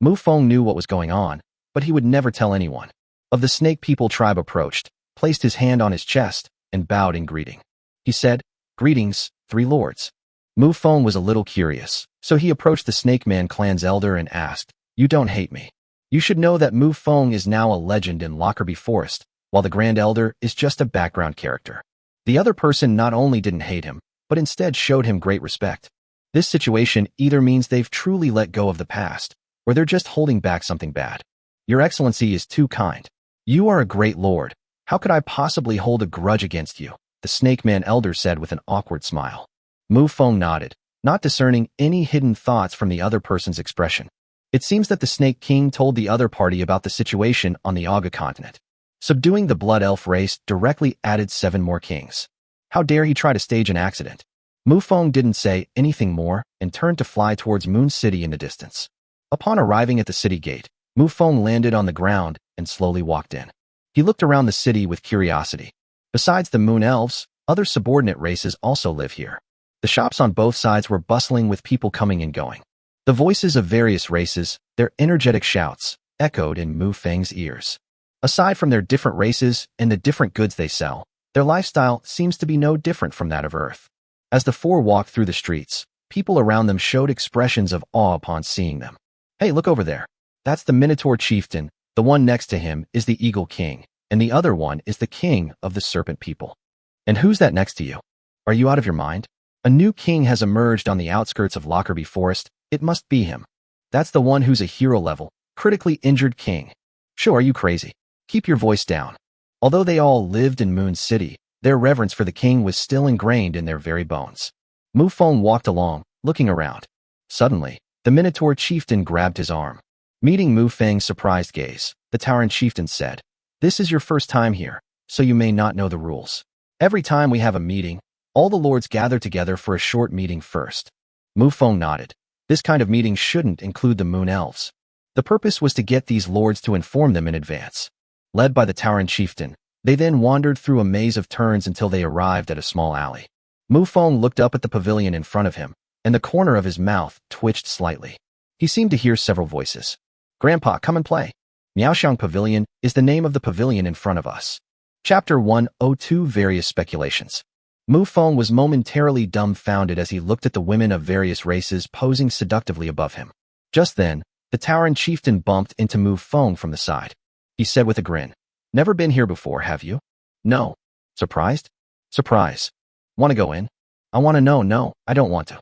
Mufong knew what was going on, but he would never tell anyone. Of the Snake People tribe approached, placed his hand on his chest, and bowed in greeting. He said, "Greetings, 3 lords." Mufong was a little curious, so he approached the Snake Man clan's elder and asked, "You don't hate me? You should know that Mufong is now a legend in Lockerbie Forest, while the Grand Elder is just a background character." The other person not only didn't hate him, but instead showed him great respect. This situation either means they've truly let go of the past, or they're just holding back something bad. "Your Excellency is too kind. You are a great lord. How could I possibly hold a grudge against you?" the Snake Man elder said with an awkward smile. Mufong nodded, not discerning any hidden thoughts from the other person's expression. It seems that the Snake King told the other party about the situation on the Aga continent. Subduing the Blood Elf race directly added 7 more kings. How dare he try to stage an accident? Mufong didn't say anything more and turned to fly towards Moon City in the distance. Upon arriving at the city gate, Mufong landed on the ground and slowly walked in. He looked around the city with curiosity. Besides the Moon Elves, other subordinate races also live here. The shops on both sides were bustling with people coming and going. The voices of various races, their energetic shouts, echoed in Mufong's ears. Aside from their different races and the different goods they sell, their lifestyle seems to be no different from that of Earth. As the 4 walked through the streets, people around them showed expressions of awe upon seeing them. "Hey, look over there. That's the Minotaur chieftain. The one next to him is the Eagle King, and the other one is the king of the Serpent People. And who's that next to you? Are you out of your mind? A new king has emerged on the outskirts of Lockerbie Forest. It must be him. That's the one who's a hero-level, critically injured king. Sure, are you crazy? Keep your voice down." Although they all lived in Moon City, their reverence for the king was still ingrained in their very bones. Mufong walked along, looking around. Suddenly, the Minotaur chieftain grabbed his arm. Meeting Mufong's surprised gaze, the Tauren chieftain said, "This is your first time here, so you may not know the rules. Every time we have a meeting, all the lords gather together for a short meeting first. Mufong nodded. This kind of meeting shouldn't include the moon elves. The purpose was to get these lords to inform them in advance. Led by the Tauren chieftain, they then wandered through a maze of turns until they arrived at a small alley. Mufong looked up at the pavilion in front of him, and the corner of his mouth twitched slightly. He seemed to hear several voices. "Grandpa, come and play. Miaoxiang Pavilion is the name of the pavilion in front of us." Chapter 102 Various Speculations. Mufong was momentarily dumbfounded as he looked at the women of various races posing seductively above him. Just then, the Tauren chieftain bumped into Mufong from the side. He said with a grin, "Never been here before, have you?" "No." "Surprised?" "Surprise. Want to go in?" "I want to know." "No, I don't want to."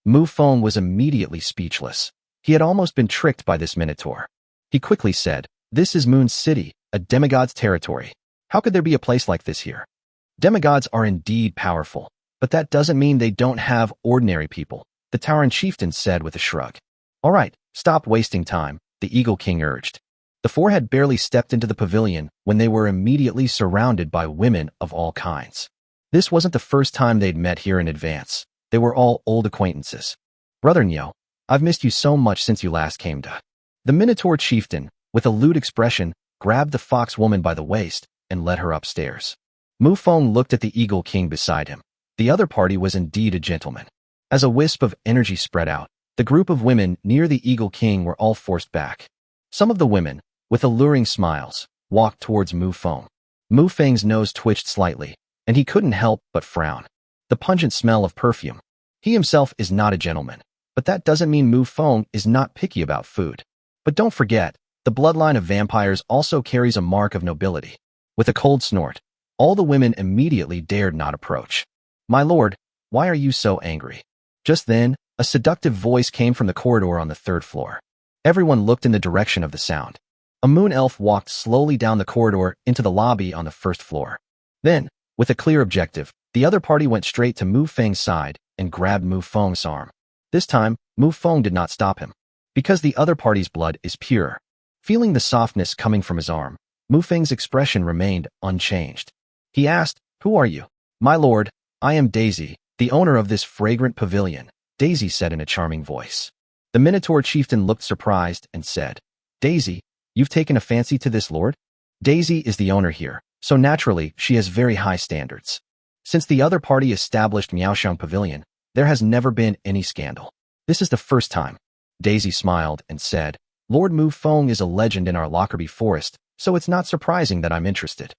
Mufong was immediately speechless. He had almost been tricked by this minotaur. He quickly said, "This is Moon City, a demigod's territory. How could there be a place like this here?" "Demigods are indeed powerful, but that doesn't mean they don't have ordinary people," the Tauren chieftain said with a shrug. "All right, stop wasting time," the Eagle King urged. The four had barely stepped into the pavilion when they were immediately surrounded by women of all kinds. This wasn't the first time they'd met here in advance. They were all old acquaintances. "Brother Nyo, I've missed you so much since you last came to." The Minotaur chieftain, with a lewd expression, grabbed the fox woman by the waist and led her upstairs. Mufong looked at the Eagle King beside him. The other party was indeed a gentleman. As a wisp of energy spread out, the group of women near the Eagle King were all forced back. Some of the women, with alluring smiles, walked towards Mufong. Mufeng's nose twitched slightly, and he couldn't help but frown. The pungent smell of perfume. He himself is not a gentleman, but that doesn't mean Mufong is not picky about food. But don't forget, the bloodline of vampires also carries a mark of nobility. With a cold snort, all the women immediately dared not approach. "My lord, why are you so angry?" Just then, a seductive voice came from the corridor on the third floor. Everyone looked in the direction of the sound. A moon elf walked slowly down the corridor into the lobby on the first floor. Then, with a clear objective, the other party went straight to Mufeng's side and grabbed Mufong's arm. This time, Mufong did not stop him. Because the other party's blood is pure. Feeling the softness coming from his arm, Mufeng's expression remained unchanged. He asked, "Who are you?" "My lord, I am Daisy, the owner of this fragrant pavilion," Daisy said in a charming voice. The Minotaur chieftain looked surprised and said, "Daisy, you've taken a fancy to this lord?" "Daisy is the owner here, so naturally she has very high standards. Since the other party established Miaoxiang Pavilion, there has never been any scandal. This is the first time." Daisy smiled and said, "Lord Mufong is a legend in our Lockerbie forest, so it's not surprising that I'm interested."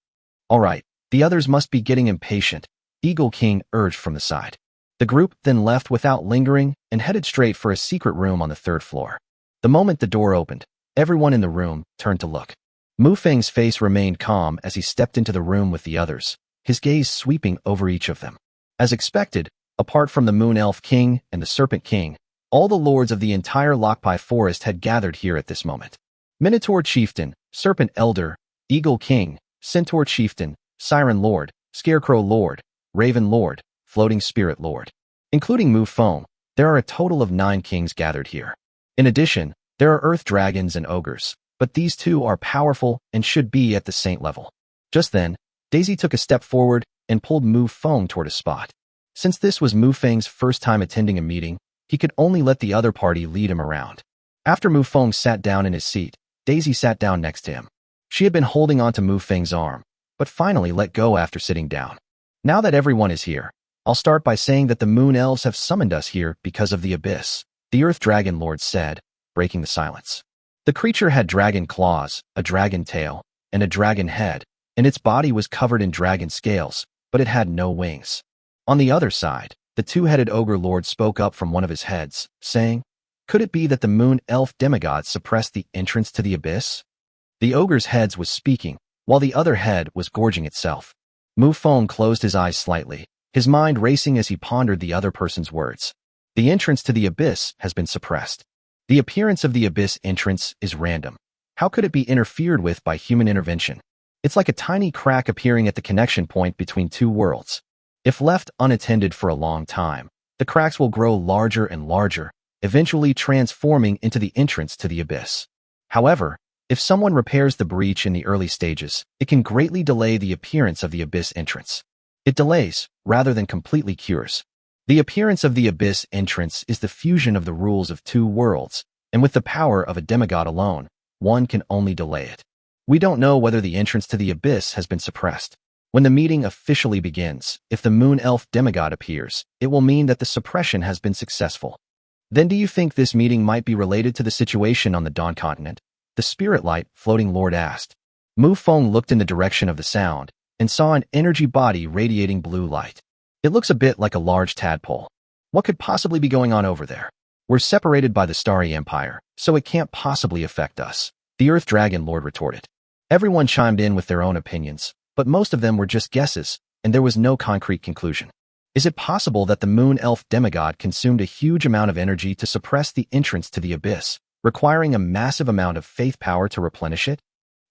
"All right, the others must be getting impatient," Eagle King urged from the side. The group then left without lingering and headed straight for a secret room on the third floor. The moment the door opened, everyone in the room turned to look. Mufeng's face remained calm as he stepped into the room with the others, his gaze sweeping over each of them. As expected, apart from the Moon Elf King and the Serpent King, all the lords of the entire Lockerbie forest had gathered here at this moment. Minotaur Chieftain, Serpent Elder, Eagle King, Centaur Chieftain, Siren Lord, Scarecrow Lord, Raven Lord, Floating Spirit Lord. Including Mufong, there are a total of 9 kings gathered here. In addition, there are earth dragons and ogres, but these two are powerful and should be at the saint level. Just then, Daisy took a step forward and pulled Mufong toward a spot. Since this was Mufeng's first time attending a meeting, he could only let the other party lead him around. After Mufong sat down in his seat, Daisy sat down next to him. She had been holding onto Mufeng's arm, but finally let go after sitting down. "Now that everyone is here, I'll start by saying that the Moon Elves have summoned us here because of the abyss," the Earth Dragon Lord said, breaking the silence. The creature had dragon claws, a dragon tail, and a dragon head, and its body was covered in dragon scales, but it had no wings. On the other side, the two-headed ogre lord spoke up from one of his heads, saying, "Could it be that the Moon Elf demigods suppressed the entrance to the abyss?" The ogre's head was speaking, while the other head was gorging itself. Mufong closed his eyes slightly, his mind racing as he pondered the other person's words. The entrance to the abyss has been suppressed. The appearance of the abyss entrance is random. How could it be interfered with by human intervention? It's like a tiny crack appearing at the connection point between two worlds. If left unattended for a long time, the cracks will grow larger and larger, eventually transforming into the entrance to the abyss. However, if someone repairs the breach in the early stages, it can greatly delay the appearance of the abyss entrance. It delays, rather than completely cures. The appearance of the Abyss entrance is the fusion of the rules of two worlds, and with the power of a demigod alone, one can only delay it. We don't know whether the entrance to the Abyss has been suppressed. When the meeting officially begins, if the Moon Elf demigod appears, it will mean that the suppression has been successful. Then do you think this meeting might be related to the situation on the Dawn continent? The spirit light floating lord asked. Mufong looked in the direction of the sound and saw an energy body radiating blue light. It looks a bit like a large tadpole. What could possibly be going on over there? We're separated by the Starry Empire, so it can't possibly affect us, the Earth Dragon Lord retorted. Everyone chimed in with their own opinions, but most of them were just guesses, and there was no concrete conclusion. Is it possible that the Moon Elf demigod consumed a huge amount of energy to suppress the entrance to the Abyss, requiring a massive amount of faith power to replenish it?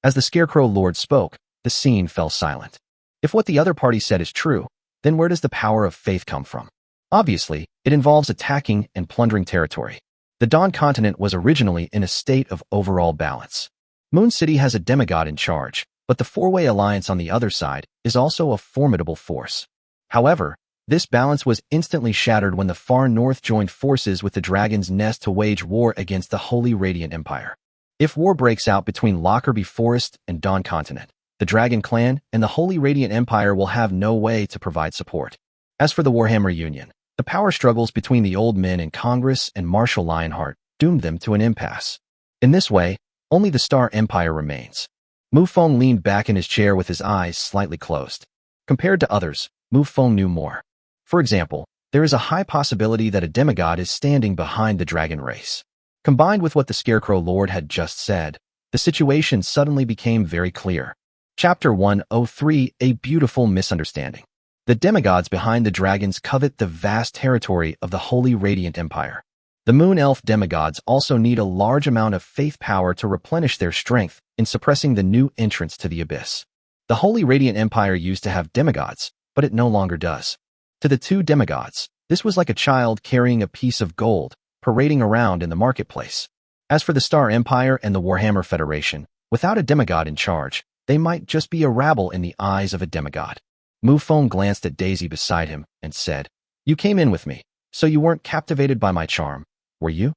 As the Scarecrow Lord spoke, the scene fell silent. If what the other party said is true, then where does the power of faith come from? Obviously, it involves attacking and plundering territory. The Dawn continent was originally in a state of overall balance. Moon City has a demigod in charge, but the four-way alliance on the other side is also a formidable force. However, this balance was instantly shattered when the far north joined forces with the Dragon's Nest to wage war against the Holy Radiant Empire. If war breaks out between Lockerbie Forest and Dawn Continent, the Dragon Clan and the Holy Radiant Empire will have no way to provide support. As for the Warhammer Union, the power struggles between the Old Men in Congress and Marshal Lionheart doomed them to an impasse. In this way, only the Star Empire remains. Mufong leaned back in his chair with his eyes slightly closed. Compared to others, Mufong knew more. For example, there is a high possibility that a demigod is standing behind the dragon race. Combined with what the Scarecrow Lord had just said, the situation suddenly became very clear. Chapter 103, A Beautiful Misunderstanding. The demigods behind the dragons covet the vast territory of the Holy Radiant Empire. The Moon Elf demigods also need a large amount of faith power to replenish their strength in suppressing the new entrance to the Abyss. The Holy Radiant Empire used to have demigods, but it no longer does. To the two demigods, this was like a child carrying a piece of gold, parading around in the marketplace. As for the Star Empire and the Warhammer Federation, without a demigod in charge, they might just be a rabble in the eyes of a demigod. Mufong glanced at Daisy beside him and said, "You came in with me, so you weren't captivated by my charm, were you?"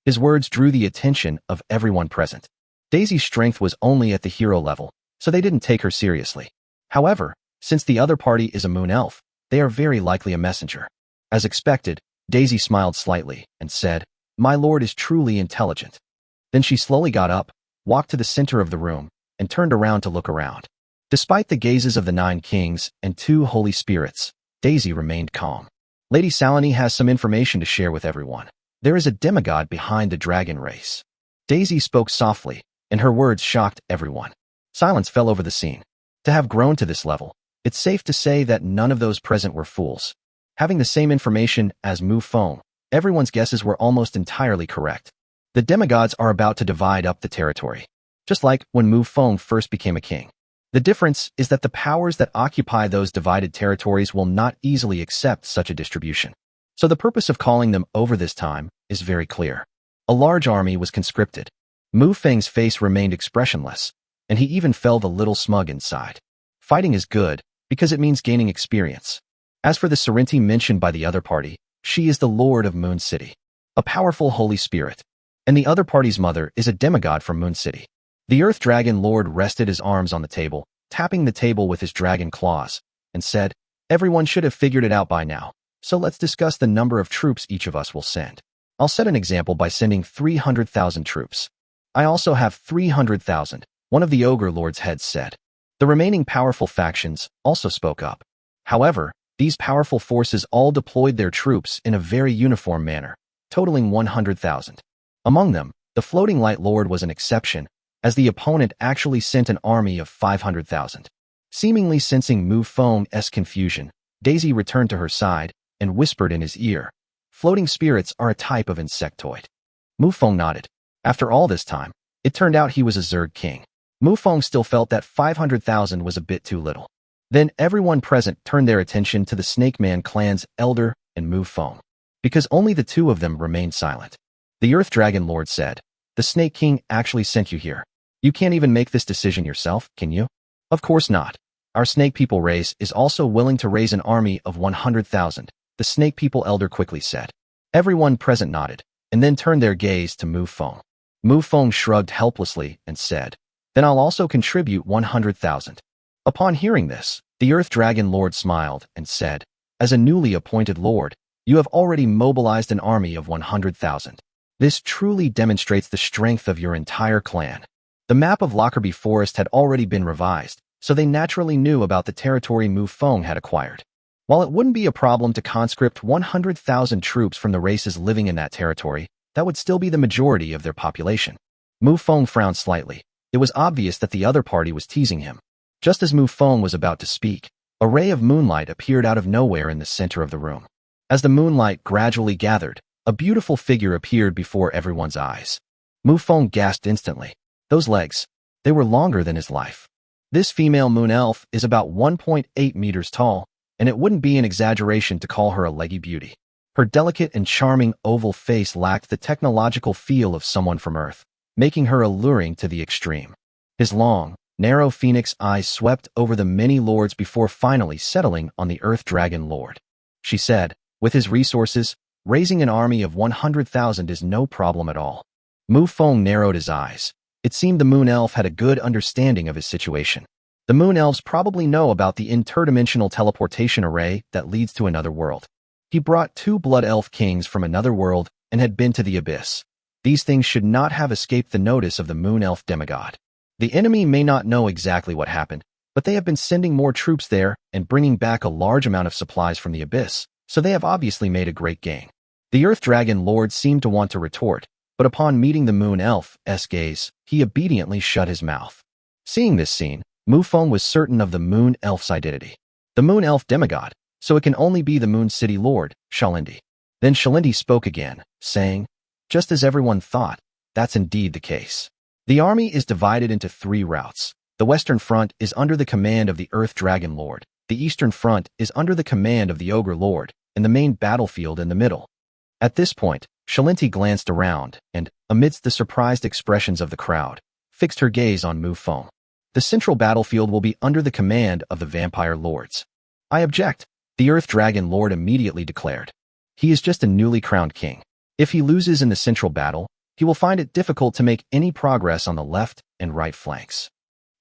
His words drew the attention of everyone present. Daisy's strength was only at the hero level, so they didn't take her seriously. However, since the other party is a moon elf, they are very likely a messenger. As expected, Daisy smiled slightly and said, "My lord is truly intelligent." Then she slowly got up, walked to the center of the room, and turned around to look around. Despite the gazes of the 9 kings and 2 holy spirits, Daisy remained calm. Lady Salony has some information to share with everyone. There is a demigod behind the dragon race. Daisy spoke softly, and her words shocked everyone. Silence fell over the scene. To have grown to this level, it's safe to say that none of those present were fools. Having the same information as Mufong, everyone's guesses were almost entirely correct. The demigods are about to divide up the territory, just like when Mufong first became a king. The difference is that the powers that occupy those divided territories will not easily accept such a distribution. So the purpose of calling them over this time is very clear. A large army was conscripted. Mufeng's face remained expressionless, and he even felt a little smug inside. Fighting is good, because it means gaining experience. As for the Sorrenti mentioned by the other party, she is the Lord of Moon City, a powerful holy spirit. And the other party's mother is a demigod from Moon City. The Earth Dragon Lord rested his arms on the table, tapping the table with his dragon claws, and said, "Everyone should have figured it out by now, so let's discuss the number of troops each of us will send. I'll set an example by sending 300,000 troops. I also have 300,000, one of the Ogre Lord's heads said. The remaining powerful factions also spoke up. However, these powerful forces all deployed their troops in a very uniform manner, totaling 100,000. Among them, the Floating Light Lord was an exception, as the opponent actually sent an army of 500,000. Seemingly sensing Mufong's confusion, Daisy returned to her side and whispered in his ear, "Floating spirits are a type of insectoid." Mufong nodded. After all this time, it turned out he was a Zerg king. Mufong still felt that 500,000 was a bit too little. Then everyone present turned their attention to the Snake Man clan's elder and Mufong, because only the two of them remained silent. The Earth Dragon Lord said, "The Snake King actually sent you here. You can't even make this decision yourself, can you?" "Of course not. Our Snake People race is also willing to raise an army of 100,000, the Snake People elder quickly said. Everyone present nodded, and then turned their gaze to Mufong. Mufong shrugged helplessly and said, "Then I'll also contribute 100,000. Upon hearing this, the Earth Dragon Lord smiled and said, "As a newly appointed lord, you have already mobilized an army of 100,000. This truly demonstrates the strength of your entire clan." The map of Lockerbie Forest had already been revised, so they naturally knew about the territory Mufong had acquired. While it wouldn't be a problem to conscript 100,000 troops from the races living in that territory, that would still be the majority of their population. Mufong frowned slightly. It was obvious that the other party was teasing him. Just as Mufong was about to speak, a ray of moonlight appeared out of nowhere in the center of the room. As the moonlight gradually gathered, a beautiful figure appeared before everyone's eyes. Mufong gasped instantly. Those legs, they were longer than his life. This female moon elf is about 1.8 meters tall, and it wouldn't be an exaggeration to call her a leggy beauty. Her delicate and charming oval face lacked the technological feel of someone from Earth, making her alluring to the extreme. His long, narrow phoenix eyes swept over the many lords before finally settling on the Earth Dragon Lord. She said, "With his resources, raising an army of 100,000 is no problem at all." Mufong narrowed his eyes. It seemed the Moon Elf had a good understanding of his situation. The Moon Elves probably know about the interdimensional teleportation array that leads to another world. He brought 2 Blood Elf kings from another world and had been to the Abyss. These things should not have escaped the notice of the Moon Elf demigod. The enemy may not know exactly what happened, but they have been sending more troops there and bringing back a large amount of supplies from the Abyss, so they have obviously made a great gain. The Earth Dragon Lord seemed to want to retort, but upon meeting the Moon Elf's gaze, he obediently shut his mouth. Seeing this scene, Mufong was certain of the Moon Elf's identity. The Moon Elf demigod, so it can only be the Moon City Lord, Shalindi. Then Shalindi spoke again, saying, "Just as everyone thought, that's indeed the case. The army is divided into 3 routes. The Western Front is under the command of the Earth Dragon Lord, the Eastern Front is under the command of the Ogre Lord, and the main battlefield in the middle." At this point, Shalindi glanced around and, amidst the surprised expressions of the crowd, fixed her gaze on Mufong. "The central battlefield will be under the command of the Vampire Lords." "I object," the Earth Dragon Lord immediately declared. "He is just a newly crowned king. If he loses in the central battle, he will find it difficult to make any progress on the left and right flanks."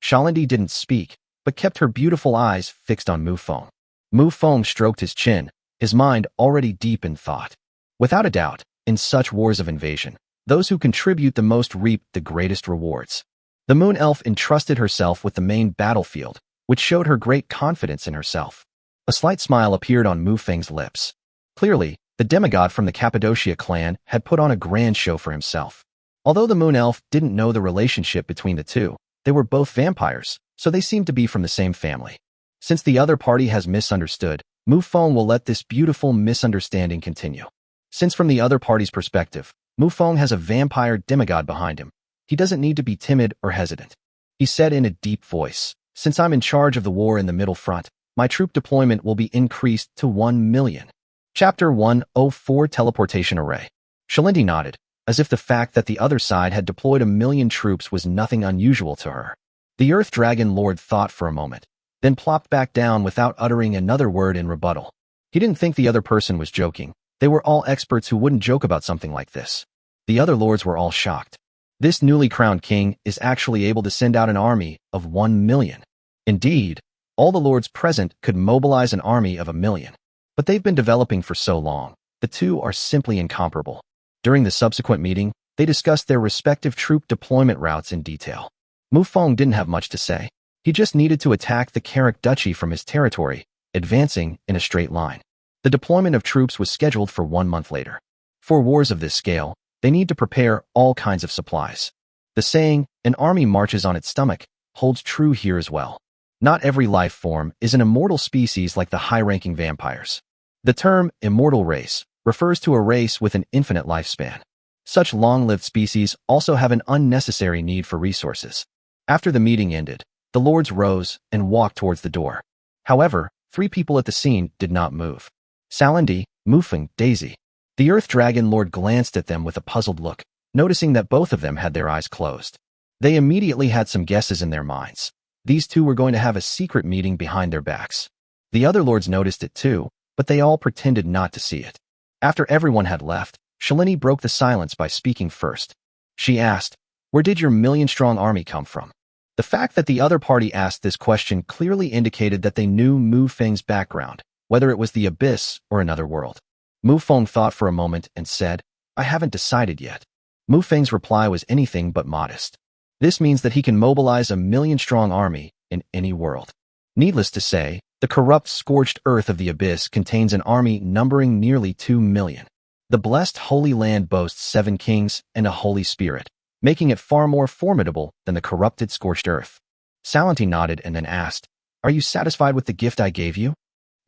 Shalindi didn't speak, but kept her beautiful eyes fixed on Mufong. Mufong stroked his chin, his mind already deep in thought. Without a doubt, in such wars of invasion, those who contribute the most reap the greatest rewards. The Moon Elf entrusted herself with the main battlefield, which showed her great confidence in herself. A slight smile appeared on Mufeng's lips. Clearly, the demigod from the Cappadocia clan had put on a grand show for himself. Although the Moon Elf didn't know the relationship between the two, they were both vampires, so they seemed to be from the same family. Since the other party has misunderstood, Mufong will let this beautiful misunderstanding continue. Since from the other party's perspective, Mufong has a vampire demigod behind him, he doesn't need to be timid or hesitant. He said in a deep voice, "Since I'm in charge of the war in the middle front, my troop deployment will be increased to 1 million. Chapter 104 Teleportation Array. Shalindi nodded, as if the fact that the other side had deployed 1,000,000 troops was nothing unusual to her. The Earth Dragon Lord thought for a moment, then plopped back down without uttering another word in rebuttal. He didn't think the other person was joking. They were all experts who wouldn't joke about something like this. The other lords were all shocked. This newly crowned king is actually able to send out an army of 1 million. Indeed, all the lords present could mobilize an army of 1,000,000. But they've been developing for so long, the two are simply incomparable. During the subsequent meeting, they discussed their respective troop deployment routes in detail. Mufong didn't have much to say. He just needed to attack the Carrick Duchy from his territory, advancing in a straight line. The deployment of troops was scheduled for 1 month later. For wars of this scale, they need to prepare all kinds of supplies. The saying, "an army marches on its stomach," holds true here as well. Not every life form is an immortal species like the high-ranking vampires. The term immortal race refers to a race with an infinite lifespan. Such long-lived species also have an unnecessary need for resources. After the meeting ended, the lords rose and walked towards the door. However, 3 people at the scene did not move. Shalindi, Mufong, Daisy. The Earth Dragon Lord glanced at them with a puzzled look, noticing that both of them had their eyes closed. They immediately had some guesses in their minds. These two were going to have a secret meeting behind their backs. The other lords noticed it too, but they all pretended not to see it. After everyone had left, Shalini broke the silence by speaking first. She asked, "Where did your million-strong army come from?" The fact that the other party asked this question clearly indicated that they knew Mufong's background, whether it was the Abyss or another world. Mufong thought for a moment and said, "I haven't decided yet." Mufong's reply was anything but modest. This means that he can mobilize a million-strong army in any world. Needless to say, the corrupt, scorched earth of the Abyss contains an army numbering nearly 2 million. The blessed Holy Land boasts 7 kings and a Holy Spirit, making it far more formidable than the corrupted, scorched earth. Salanti nodded and then asked, "Are you satisfied with the gift I gave you?"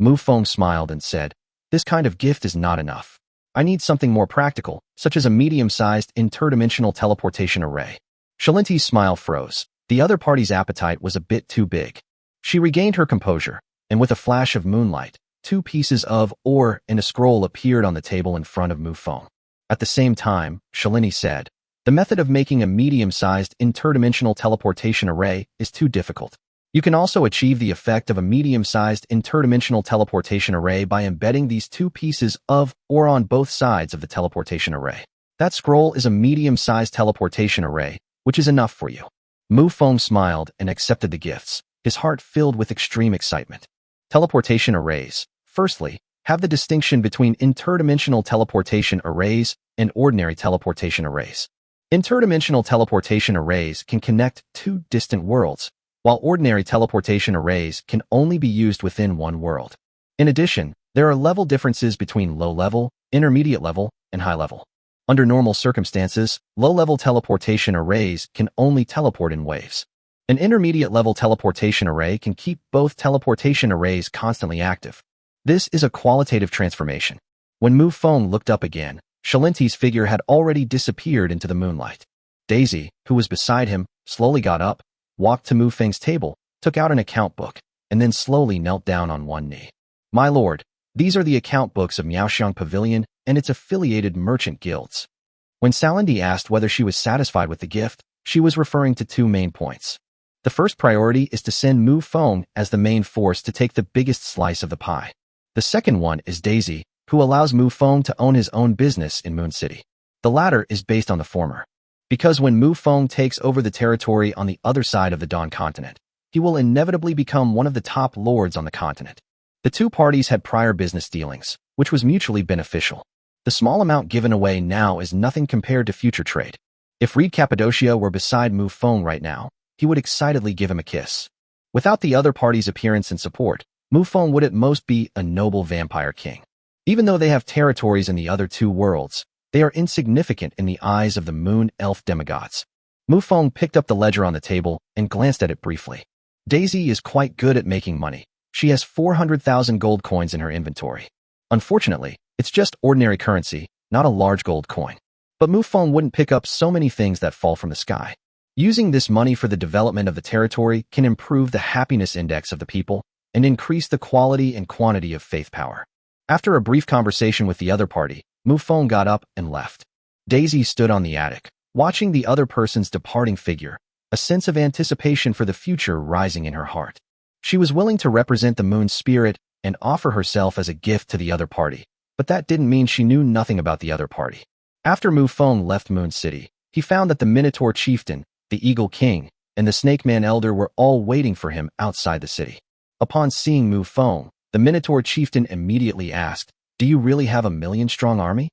Mufong smiled and said, "This kind of gift is not enough. I need something more practical, such as a medium-sized interdimensional teleportation array." Shalinti's smile froze. The other party's appetite was a bit too big. She regained her composure, and with a flash of moonlight, 2 pieces of ore in a scroll appeared on the table in front of Mufong. At the same time, Shalini said, "The method of making a medium-sized interdimensional teleportation array is too difficult. You can also achieve the effect of a medium-sized interdimensional teleportation array by embedding these 2 pieces of ore on both sides of the teleportation array. That scroll is a medium-sized teleportation array, which is enough for you." Mufong smiled and accepted the gifts, his heart filled with extreme excitement. Teleportation arrays, firstly, have the distinction between interdimensional teleportation arrays and ordinary teleportation arrays. Interdimensional teleportation arrays can connect 2 distant worlds, while ordinary teleportation arrays can only be used within one world. In addition, there are level differences between low-level, intermediate-level, and high-level. Under normal circumstances, low-level teleportation arrays can only teleport in waves. An intermediate-level teleportation array can keep both teleportation arrays constantly active. This is a qualitative transformation. When Mufong looked up again, Shalinti's figure had already disappeared into the moonlight. Daisy, who was beside him, slowly got up, walked to Mufong's table, took out an account book, and then slowly knelt down on one knee. "My lord, these are the account books of Miaoxiang Pavilion and its affiliated merchant guilds." When Salandi asked whether she was satisfied with the gift, she was referring to 2 main points. The first priority is to send Mufong as the main force to take the biggest slice of the pie. The second one is Daisy, who allows Mufong to own his own business in Moon City. The latter is based on the former. Because when Mufong takes over the territory on the other side of the Dawn continent, he will inevitably become one of the top lords on the continent. The 2 parties had prior business dealings, which was mutually beneficial. The small amount given away now is nothing compared to future trade. If Reed Cappadocia were beside Mufong right now, he would excitedly give him a kiss. Without the other party's appearance and support, Mufong would at most be a noble vampire king. Even though they have territories in the other 2 worlds, they are insignificant in the eyes of the moon elf demigods. Mufong picked up the ledger on the table and glanced at it briefly. Daisy is quite good at making money. She has 400,000 gold coins in her inventory. Unfortunately, it's just ordinary currency, not a large gold coin. But Mufong wouldn't pick up so many things that fall from the sky. Using this money for the development of the territory can improve the happiness index of the people and increase the quality and quantity of faith power. After a brief conversation with the other party, Mufong got up and left. Daisy stood on the attic, watching the other person's departing figure, a sense of anticipation for the future rising in her heart. She was willing to represent the moon spirit and offer herself as a gift to the other party, but that didn't mean she knew nothing about the other party. After Mufong left Moon City, he found that the Minotaur chieftain, the Eagle King, and the Snake Man Elder were all waiting for him outside the city. Upon seeing Mufong, the Minotaur chieftain immediately asked, "Do you really have a million-strong army?"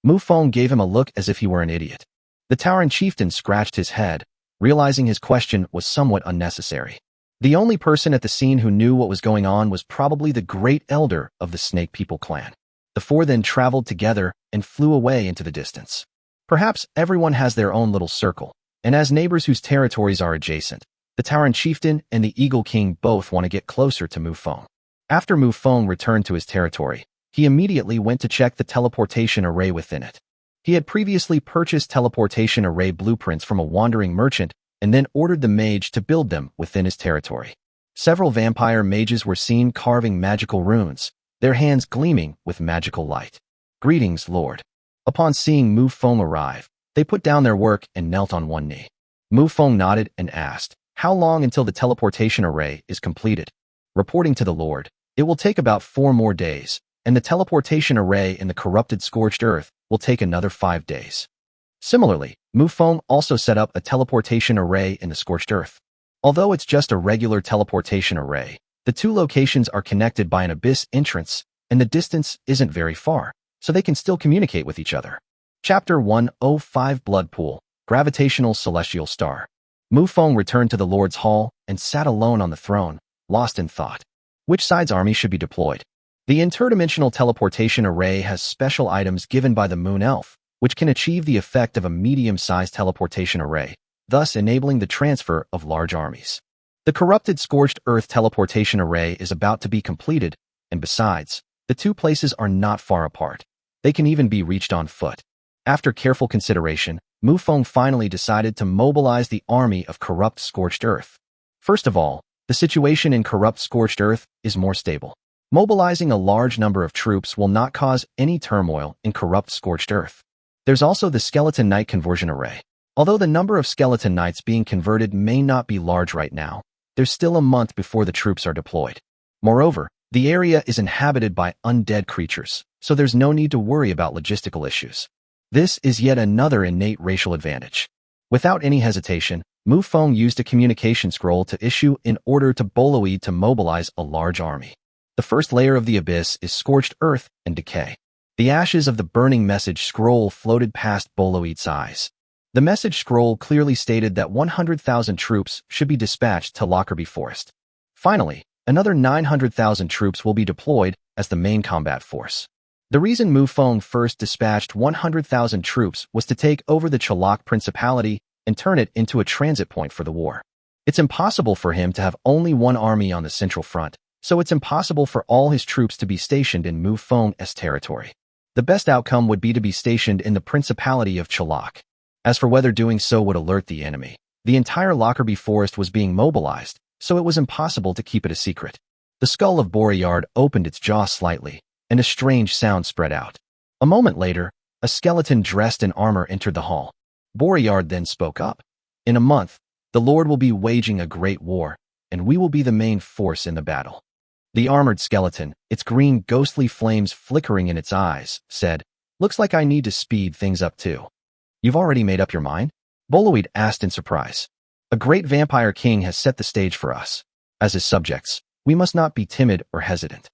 Mufong gave him a look as if he were an idiot. The Tauren chieftain scratched his head, realizing his question was somewhat unnecessary. The only person at the scene who knew what was going on was probably the great elder of the Snake People clan. The 4 then traveled together and flew away into the distance. Perhaps everyone has their own little circle, and as neighbors whose territories are adjacent, the Tauren chieftain and the Eagle King both want to get closer to Mufong. After Mufong returned to his territory, he immediately went to check the teleportation array within it. He had previously purchased teleportation array blueprints from a wandering merchant and then ordered the mage to build them within his territory. Several vampire mages were seen carving magical runes, their hands gleaming with magical light. "Greetings, Lord." Upon seeing Mufong arrive, they put down their work and knelt on one knee. Mufong nodded and asked, "How long until the teleportation array is completed?" Reporting to the Lord, "It will take about 4 more days, and the teleportation array in the corrupted scorched earth will take another 5 days. Similarly, Mufong also set up a teleportation array in the scorched earth. Although it's just a regular teleportation array, the two locations are connected by an abyss entrance, and the distance isn't very far, so they can still communicate with each other. Chapter 105 Blood Pool, Gravitational Celestial Star. Mufong returned to the Lord's Hall and sat alone on the throne, lost in thought. Which side's army should be deployed? The interdimensional teleportation array has special items given by the Moon Elf, which can achieve the effect of a medium-sized teleportation array, thus enabling the transfer of large armies. The corrupted scorched earth teleportation array is about to be completed, and besides, the two places are not far apart. They can even be reached on foot. After careful consideration, Mufong finally decided to mobilize the army of corrupt scorched earth. First of all, the situation in corrupt scorched earth is more stable. Mobilizing a large number of troops will not cause any turmoil in corrupt scorched earth. There's also the skeleton knight conversion array. Although the number of skeleton knights being converted may not be large right now, there's still a month before the troops are deployed. Moreover, the area is inhabited by undead creatures, so there's no need to worry about logistical issues. This is yet another innate racial advantage. Without any hesitation, Mufong used a communication scroll to issue an order to Boloid to mobilize a large army. The first layer of the abyss is scorched earth and decay. The ashes of the burning message scroll floated past Boloid's eyes. The message scroll clearly stated that 100,000 troops should be dispatched to Lockerbie Forest. Finally, another 900,000 troops will be deployed as the main combat force. The reason Mufong first dispatched 100,000 troops was to take over the Chalak Principality and turn it into a transit point for the war. It's impossible for him to have only one army on the central front, so it's impossible for all his troops to be stationed in Mufong's territory. The best outcome would be to be stationed in the Principality of Chalak. As for whether doing so would alert the enemy, the entire Lockerbie Forest was being mobilized, so it was impossible to keep it a secret. The skull of Boreard opened its jaw slightly, and a strange sound spread out. A moment later, a skeleton dressed in armor entered the hall. Boreard then spoke up. In a month, the Lord will be waging a great war, and we will be the main force in the battle. The armored skeleton, its green ghostly flames flickering in its eyes, said, "Looks like I need to speed things up too." "You've already made up your mind?" Boloid asked in surprise. "A great vampire king has set the stage for us. As his subjects, we must not be timid or hesitant."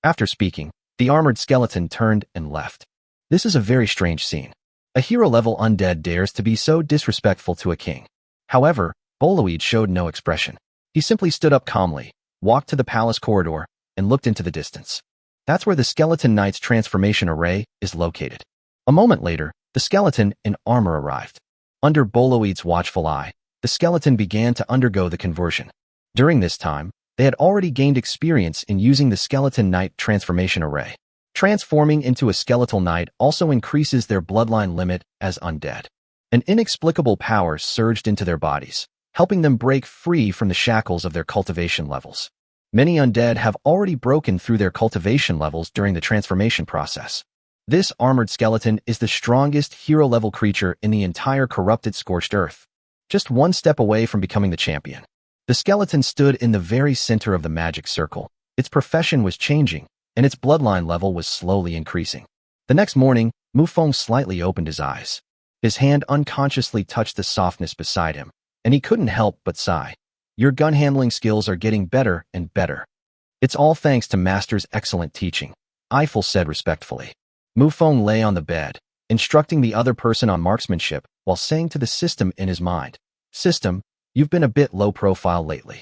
After speaking, the armored skeleton turned and left. This is a very strange scene. A hero-level undead dares to be so disrespectful to a king. However, Boloid showed no expression. He simply stood up calmly, walked to the palace corridor, and looked into the distance. That's where the skeleton knight's transformation array is located. A moment later, the skeleton in armor arrived. Under Boloid's watchful eye, the skeleton began to undergo the conversion. During this time, they had already gained experience in using the skeleton knight transformation array. Transforming into a skeletal knight also increases their bloodline limit as undead. An inexplicable power surged into their bodies, helping them break free from the shackles of their cultivation levels. Many undead have already broken through their cultivation levels during the transformation process. This armored skeleton is the strongest hero-level creature in the entire corrupted scorched earth, just one step away from becoming the champion. The skeleton stood in the very center of the magic circle. Its profession was changing, and its bloodline level was slowly increasing. The next morning, Mufong slightly opened his eyes. His hand unconsciously touched the softness beside him, and he couldn't help but sigh. "Your gun handling skills are getting better and better." "It's all thanks to Master's excellent teaching," Eiffel said respectfully. Mufong lay on the bed, instructing the other person on marksmanship while saying to the system in his mind, "System, you've been a bit low profile lately.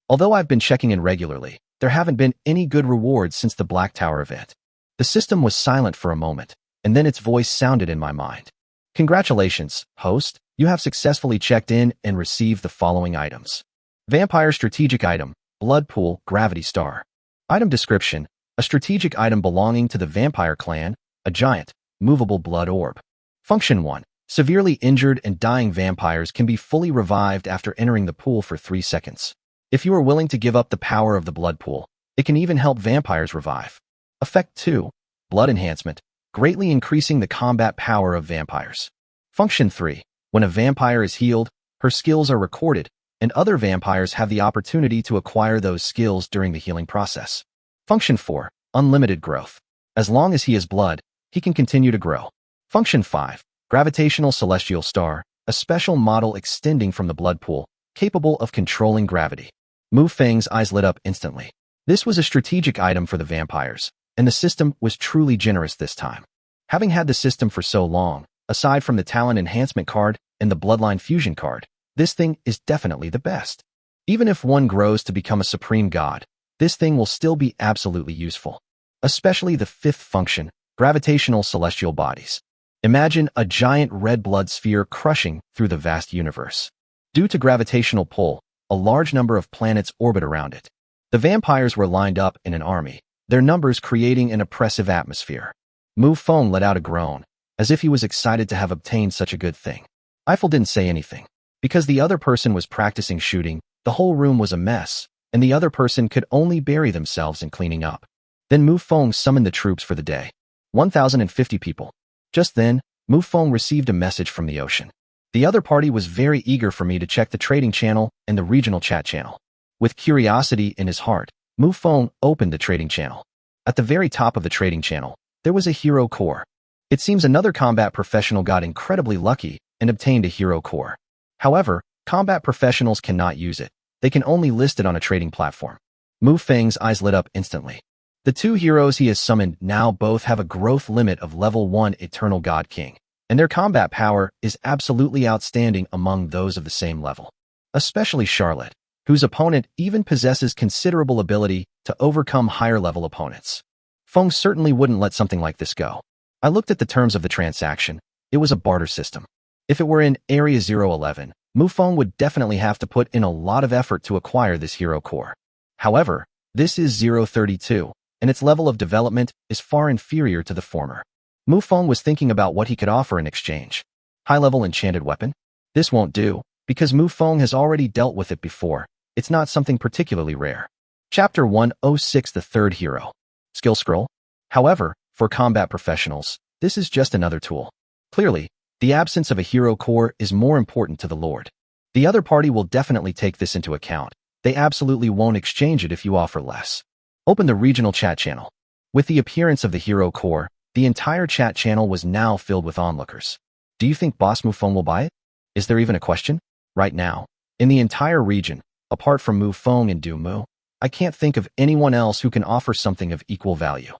Although I've been checking in regularly, there haven't been any good rewards since the Black Tower event." The system was silent for a moment, and then its voice sounded in my mind. "Congratulations, host. You have successfully checked in and received the following items. Vampire strategic item, Blood Pool, Gravity Star. Item description, a strategic item belonging to the vampire clan, a giant, movable blood orb. Function 1. Severely injured and dying vampires can be fully revived after entering the pool for 3 seconds. If you are willing to give up the power of the blood pool, it can even help vampires revive. Effect 2. Blood enhancement, greatly increasing the combat power of vampires. Function 3. When a vampire is healed, her skills are recorded, and other vampires have the opportunity to acquire those skills during the healing process. Function 4. Unlimited growth. As long as he has blood, he can continue to grow. Function 5. Gravitational Celestial Star, a special model extending from the blood pool, capable of controlling gravity. Mufong's eyes lit up instantly. This was a strategic item for the vampires, and the system was truly generous this time. Having had the system for so long, aside from the talent enhancement card and the bloodline fusion card, this thing is definitely the best. Even if one grows to become a supreme god, this thing will still be absolutely useful. Especially the 5th function, gravitational celestial bodies. Imagine a giant red blood sphere crushing through the vast universe. Due to gravitational pull, a large number of planets orbit around it. The vampires were lined up in an army, their numbers creating an oppressive atmosphere. Mufong let out a groan, as if he was excited to have obtained such a good thing. Eiffel didn't say anything. Because the other person was practicing shooting, the whole room was a mess, and the other person could only bury themselves in cleaning up. Then Mufong summoned the troops for the day. 1,050 people. Just then, Mufong received a message from the ocean. The other party was very eager for me to check the trading channel and the regional chat channel. With curiosity in his heart, Mufong opened the trading channel. At the very top of the trading channel, there was a hero core. It seems another combat professional got incredibly lucky and obtained a hero core. However, combat professionals cannot use it. They can only list it on a trading platform. Mufong's eyes lit up instantly. The 2 heroes he has summoned now both have a growth limit of level 1 Eternal God King, and their combat power is absolutely outstanding among those of the same level. Especially Charlotte, whose opponent even possesses considerable ability to overcome higher-level opponents. Feng certainly wouldn't let something like this go. I looked at the terms of the transaction. It was a barter system. If it were in Area 011, Mufong would definitely have to put in a lot of effort to acquire this hero core. However, this is 032, and its level of development is far inferior to the former. Mufong was thinking about what he could offer in exchange. High-level enchanted weapon? This won't do, because Mufong has already dealt with it before. It's not something particularly rare. Chapter 106, the 3rd hero. Skill scroll? However, for combat professionals, this is just another tool. Clearly, the absence of a hero core is more important to the Lord. The other party will definitely take this into account. They absolutely won't exchange it if you offer less. Open the regional chat channel. With the appearance of the hero core, the entire chat channel was now filled with onlookers. Do you think Boss Mufong will buy it? Is there even a question? Right now, in the entire region, apart from Mufong and Dumu, I can't think of anyone else who can offer something of equal value.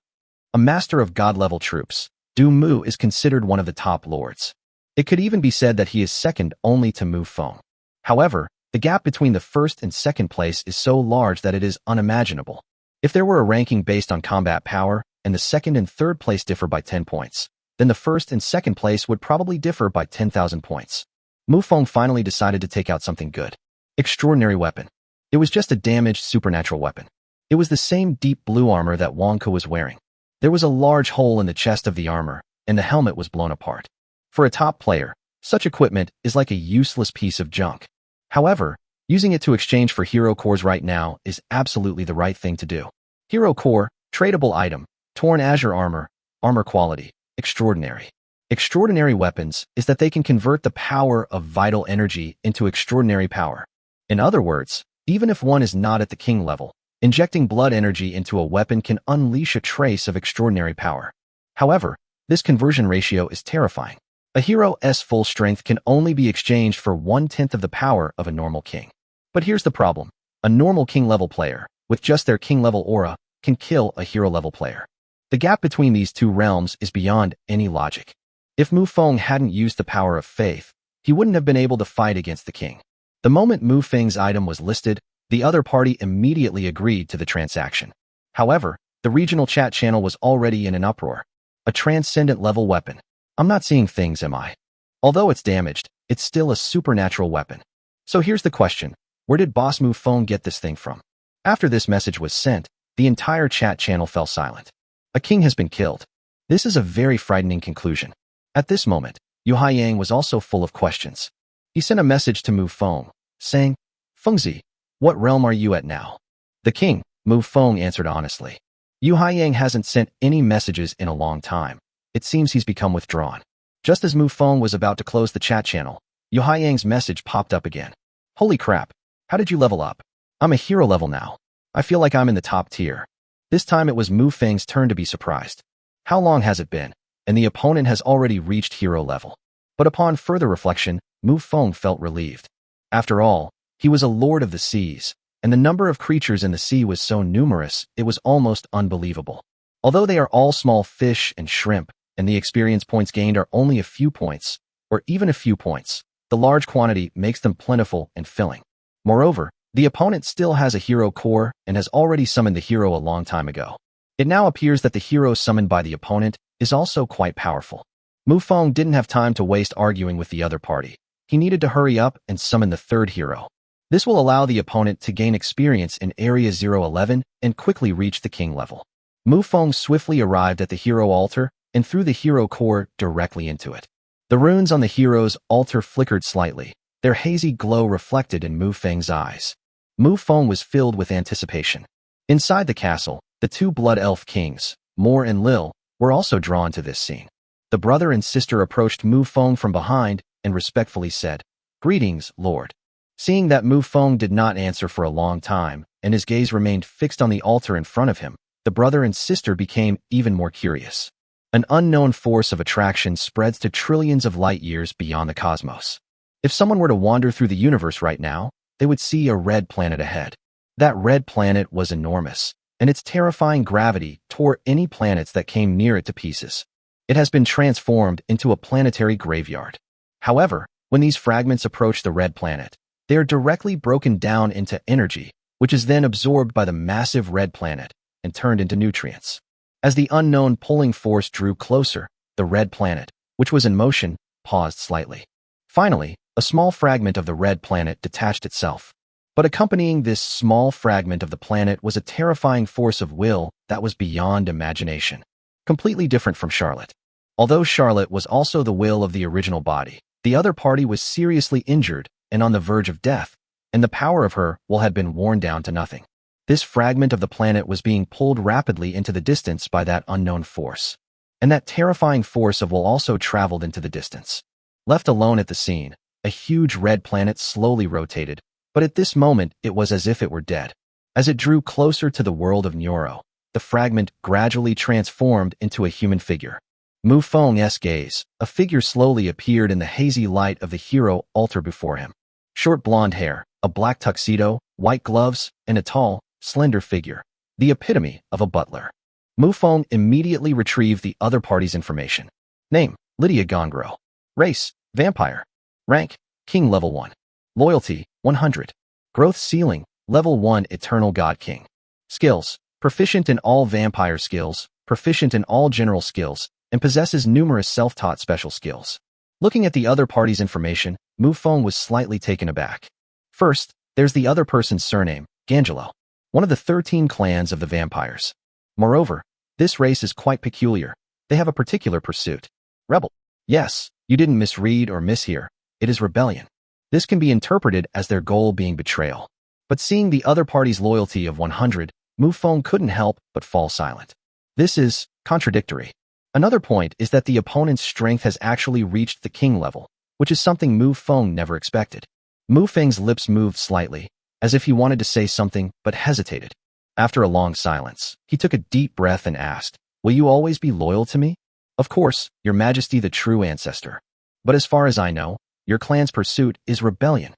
A master of god-level troops, Dumu is considered one of the top lords. It could even be said that he is second only to Mufong. However, the gap between the 1st and 2nd place is so large that it is unimaginable. If there were a ranking based on combat power, and the 2nd and 3rd place differ by 10 points, then the 1st and 2nd place would probably differ by 10,000 points. Mufong finally decided to take out something good. Extraordinary weapon. It was just a damaged supernatural weapon. It was the same deep blue armor that Wonka was wearing. There was a large hole in the chest of the armor, and the helmet was blown apart. For a top player, such equipment is like a useless piece of junk. However, using it to exchange for hero cores right now is absolutely the right thing to do. Hero core, tradable item, torn azure armor, armor quality, extraordinary. Extraordinary weapons is that they can convert the power of vital energy into extraordinary power. In other words, even if one is not at the king level, injecting blood energy into a weapon can unleash a trace of extraordinary power. However, this conversion ratio is terrifying. A hero's full strength can only be exchanged for 1/10 of the power of a normal king. But here's the problem. A normal king-level player, with just their king-level aura, can kill a hero-level player. The gap between these two realms is beyond any logic. If Mufong hadn't used the power of faith, he wouldn't have been able to fight against the king. The moment Mufeng's item was listed, the other party immediately agreed to the transaction. However, the regional chat channel was already in an uproar. A transcendent level weapon. I'm not seeing things, am I? Although it's damaged, it's still a supernatural weapon. So here's the question. Where did Boss Mufong get this thing from? After this message was sent, the entire chat channel fell silent. A king has been killed. This is a very frightening conclusion. At this moment, Yu Haiyang was also full of questions. He sent a message to Mufong, saying, Fengzi, what realm are you at now? The king, Mufong answered honestly. Yu Haiyang hasn't sent any messages in a long time. It seems he's become withdrawn. Just as Mufong was about to close the chat channel, Yu Haiyang's message popped up again. Holy crap, how did you level up? I'm a hero level now. I feel like I'm in the top tier. This time it was Mufeng's turn to be surprised. How long has it been? And the opponent has already reached hero level. But upon further reflection, Mufong felt relieved. After all, he was a lord of the seas, and the number of creatures in the sea was so numerous, it was almost unbelievable. Although they are all small fish and shrimp, and the experience points gained are only a few points, or even a few points, the large quantity makes them plentiful and filling. Moreover, the opponent still has a hero core and has already summoned the hero a long time ago. It now appears that the hero summoned by the opponent is also quite powerful. Mufong didn't have time to waste arguing with the other party. He needed to hurry up and summon the third hero. This will allow the opponent to gain experience in Area 011 and quickly reach the king level. Mufong swiftly arrived at the hero altar and threw the hero core directly into it. The runes on the hero's altar flickered slightly, their hazy glow reflected in Mufeng's eyes. Mufong was filled with anticipation. Inside the castle, the two blood elf kings, Mor and Lil, were also drawn to this scene. The brother and sister approached Mufong from behind and respectfully said, "Greetings, Lord." Seeing that Mufong did not answer for a long time, and his gaze remained fixed on the altar in front of him, the brother and sister became even more curious. An unknown force of attraction spreads to trillions of light years beyond the cosmos. If someone were to wander through the universe right now, they would see a red planet ahead. That red planet was enormous, and its terrifying gravity tore any planets that came near it to pieces. It has been transformed into a planetary graveyard. However, when these fragments approach the red planet, they are directly broken down into energy, which is then absorbed by the massive red planet and turned into nutrients. As the unknown pulling force drew closer, the red planet, which was in motion, paused slightly. Finally, a small fragment of the red planet detached itself. But accompanying this small fragment of the planet was a terrifying force of will that was beyond imagination. Completely different from Charlotte. Although Charlotte was also the will of the original body, the other party was seriously injured and on the verge of death, and the power of her will had been worn down to nothing. This fragment of the planet was being pulled rapidly into the distance by that unknown force. And that terrifying force of will also traveled into the distance. Left alone at the scene, a huge red planet slowly rotated, but at this moment it was as if it were dead. As it drew closer to the world of Neuro, the fragment gradually transformed into a human figure. Mufong's gaze, a figure slowly appeared in the hazy light of the hero altar before him. Short blonde hair, a black tuxedo, white gloves, and a tall, slender figure, the epitome of a butler. Mufong immediately retrieved the other party's information. Name, Lydia Gongro. Race, vampire. Rank, king level 1. Loyalty, 100. Growth ceiling, level 1 eternal god king. Skills, proficient in all vampire skills, proficient in all general skills, and possesses numerous self-taught special skills. Looking at the other party's information, Mufong was slightly taken aback. First, there's the other person's surname, Gangelo, one of the 13 clans of the vampires. Moreover, this race is quite peculiar. They have a particular pursuit. Rebel. Yes, you didn't misread or mishear. It is rebellion. This can be interpreted as their goal being betrayal. But seeing the other party's loyalty of 100, Mufong couldn't help but fall silent. This is contradictory. Another point is that the opponent's strength has actually reached the king level, which is something Mufong never expected. Mufeng's lips moved slightly, as if he wanted to say something but hesitated. After a long silence, he took a deep breath and asked, "Will you always be loyal to me?" "Of course, your majesty the true ancestor. But as far as I know, your clan's pursuit is rebellion."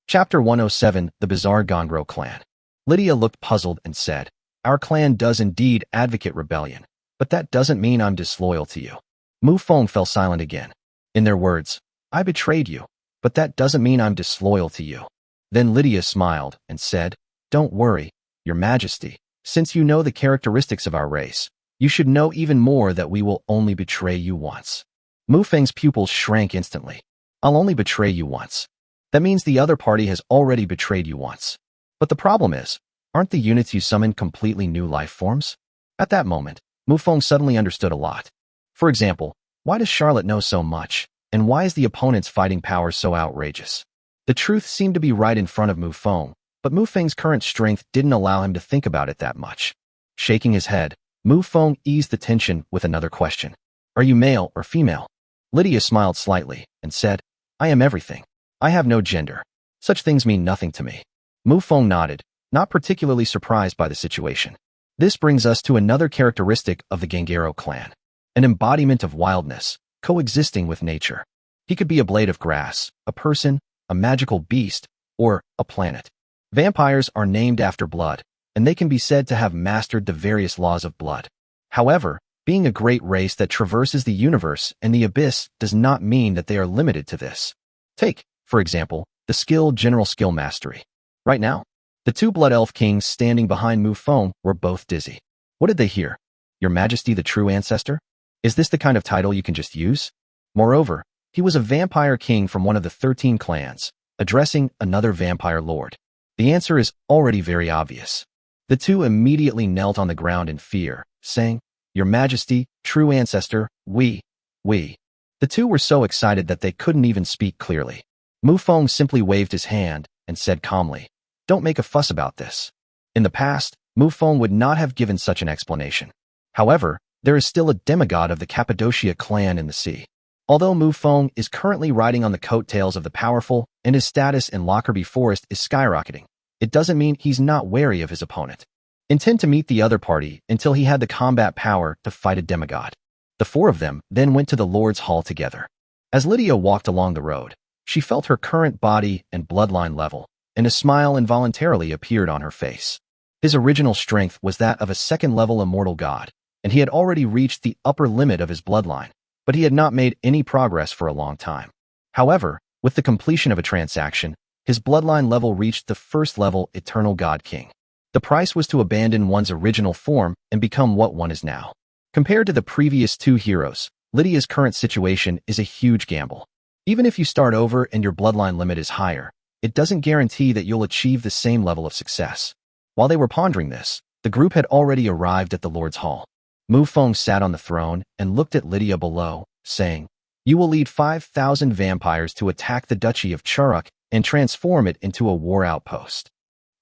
Chapter 107, The Bizarre Gongro Clan. Lydia looked puzzled and said, "Our clan does indeed advocate rebellion, but that doesn't mean I'm disloyal to you." Mufong fell silent again. In their words, "I betrayed you, but that doesn't mean I'm disloyal to you." Then Lydia smiled and said, "Don't worry, your majesty. Since you know the characteristics of our race, you should know even more that we will only betray you once." Mufeng's pupils shrank instantly. "I'll only betray you once. That means the other party has already betrayed you once. But the problem is, aren't the units you summoned completely new life forms?" At that moment, Mufong suddenly understood a lot. For example, why does Charlotte know so much? And why is the opponent's fighting power so outrageous? The truth seemed to be right in front of Mufong, but Mufeng's current strength didn't allow him to think about it that much. Shaking his head, Mufong eased the tension with another question. "Are you male or female?" Lydia smiled slightly and said, "I am everything. I have no gender. Such things mean nothing to me." Mufong nodded, not particularly surprised by the situation. This brings us to another characteristic of the Gangero clan. an embodiment of wildness, coexisting with nature. He could be a blade of grass, a person, a magical beast, or a planet. Vampires are named after blood, and they can be said to have mastered the various laws of blood. However, being a great race that traverses the universe and the abyss does not mean that they are limited to this. Take, for example, the skill General Skill Mastery. Right now, the two Blood Elf Kings standing behind Mufong were both dizzy. What did they hear? Your Majesty the True Ancestor? Is this the kind of title you can just use? Moreover, he was a vampire king from one of the 13 clans, addressing another vampire lord. The answer is already very obvious. The two immediately knelt on the ground in fear, saying, Your Majesty, True Ancestor, we. The two were so excited that they couldn't even speak clearly. Mufong simply waved his hand and said calmly, Don't make a fuss about this. In the past, Mufong would not have given such an explanation. However, there is still a demigod of the Cappadocia clan in the sea. Although Mufong is currently riding on the coattails of the powerful and his status in Lockerbie Forest is skyrocketing, it doesn't mean he's not wary of his opponent. Intend to meet the other party until he had the combat power to fight a demigod. The four of them then went to the Lord's Hall together. As Lydia walked along the road, she felt her current body and bloodline level, and a smile involuntarily appeared on her face. His original strength was that of a second-level immortal god, and he had already reached the upper limit of his bloodline, but he had not made any progress for a long time. However, with the completion of a transaction, his bloodline level reached the first-level Eternal God King. The price was to abandon one's original form and become what one is now. Compared to the previous two heroes, Lydia's current situation is a huge gamble. Even if you start over and your bloodline limit is higher, it doesn't guarantee that you'll achieve the same level of success. While they were pondering this, the group had already arrived at the Lord's Hall. Mufong sat on the throne and looked at Lydia below, saying, You will lead 5,000 vampires to attack the Duchy of Churuk and transform it into a war outpost.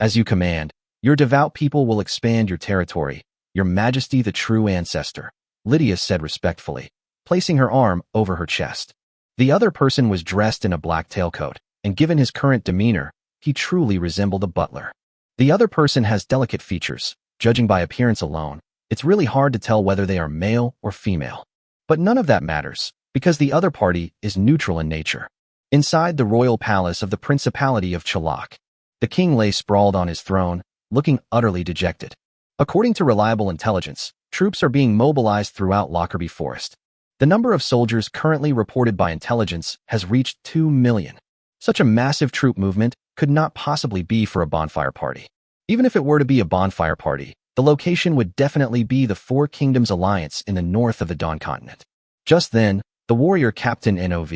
As you command, your devout people will expand your territory, Your Majesty the True Ancestor, Lydia said respectfully, placing her arm over her chest. The other person was dressed in a black tailcoat, and given his current demeanor, he truly resembled a butler. The other person has delicate features. Judging by appearance alone, it's really hard to tell whether they are male or female. But none of that matters, because the other party is neutral in nature. Inside the royal palace of the Principality of Chalak, the king lay sprawled on his throne, looking utterly dejected. According to reliable intelligence, troops are being mobilized throughout Lockerbie Forest. The number of soldiers currently reported by intelligence has reached 2 million. Such a massive troop movement could not possibly be for a bonfire party. Even if it were to be a bonfire party, the location would definitely be the Four Kingdoms Alliance in the north of the Dawn Continent. Just then, the warrior Captain Nov,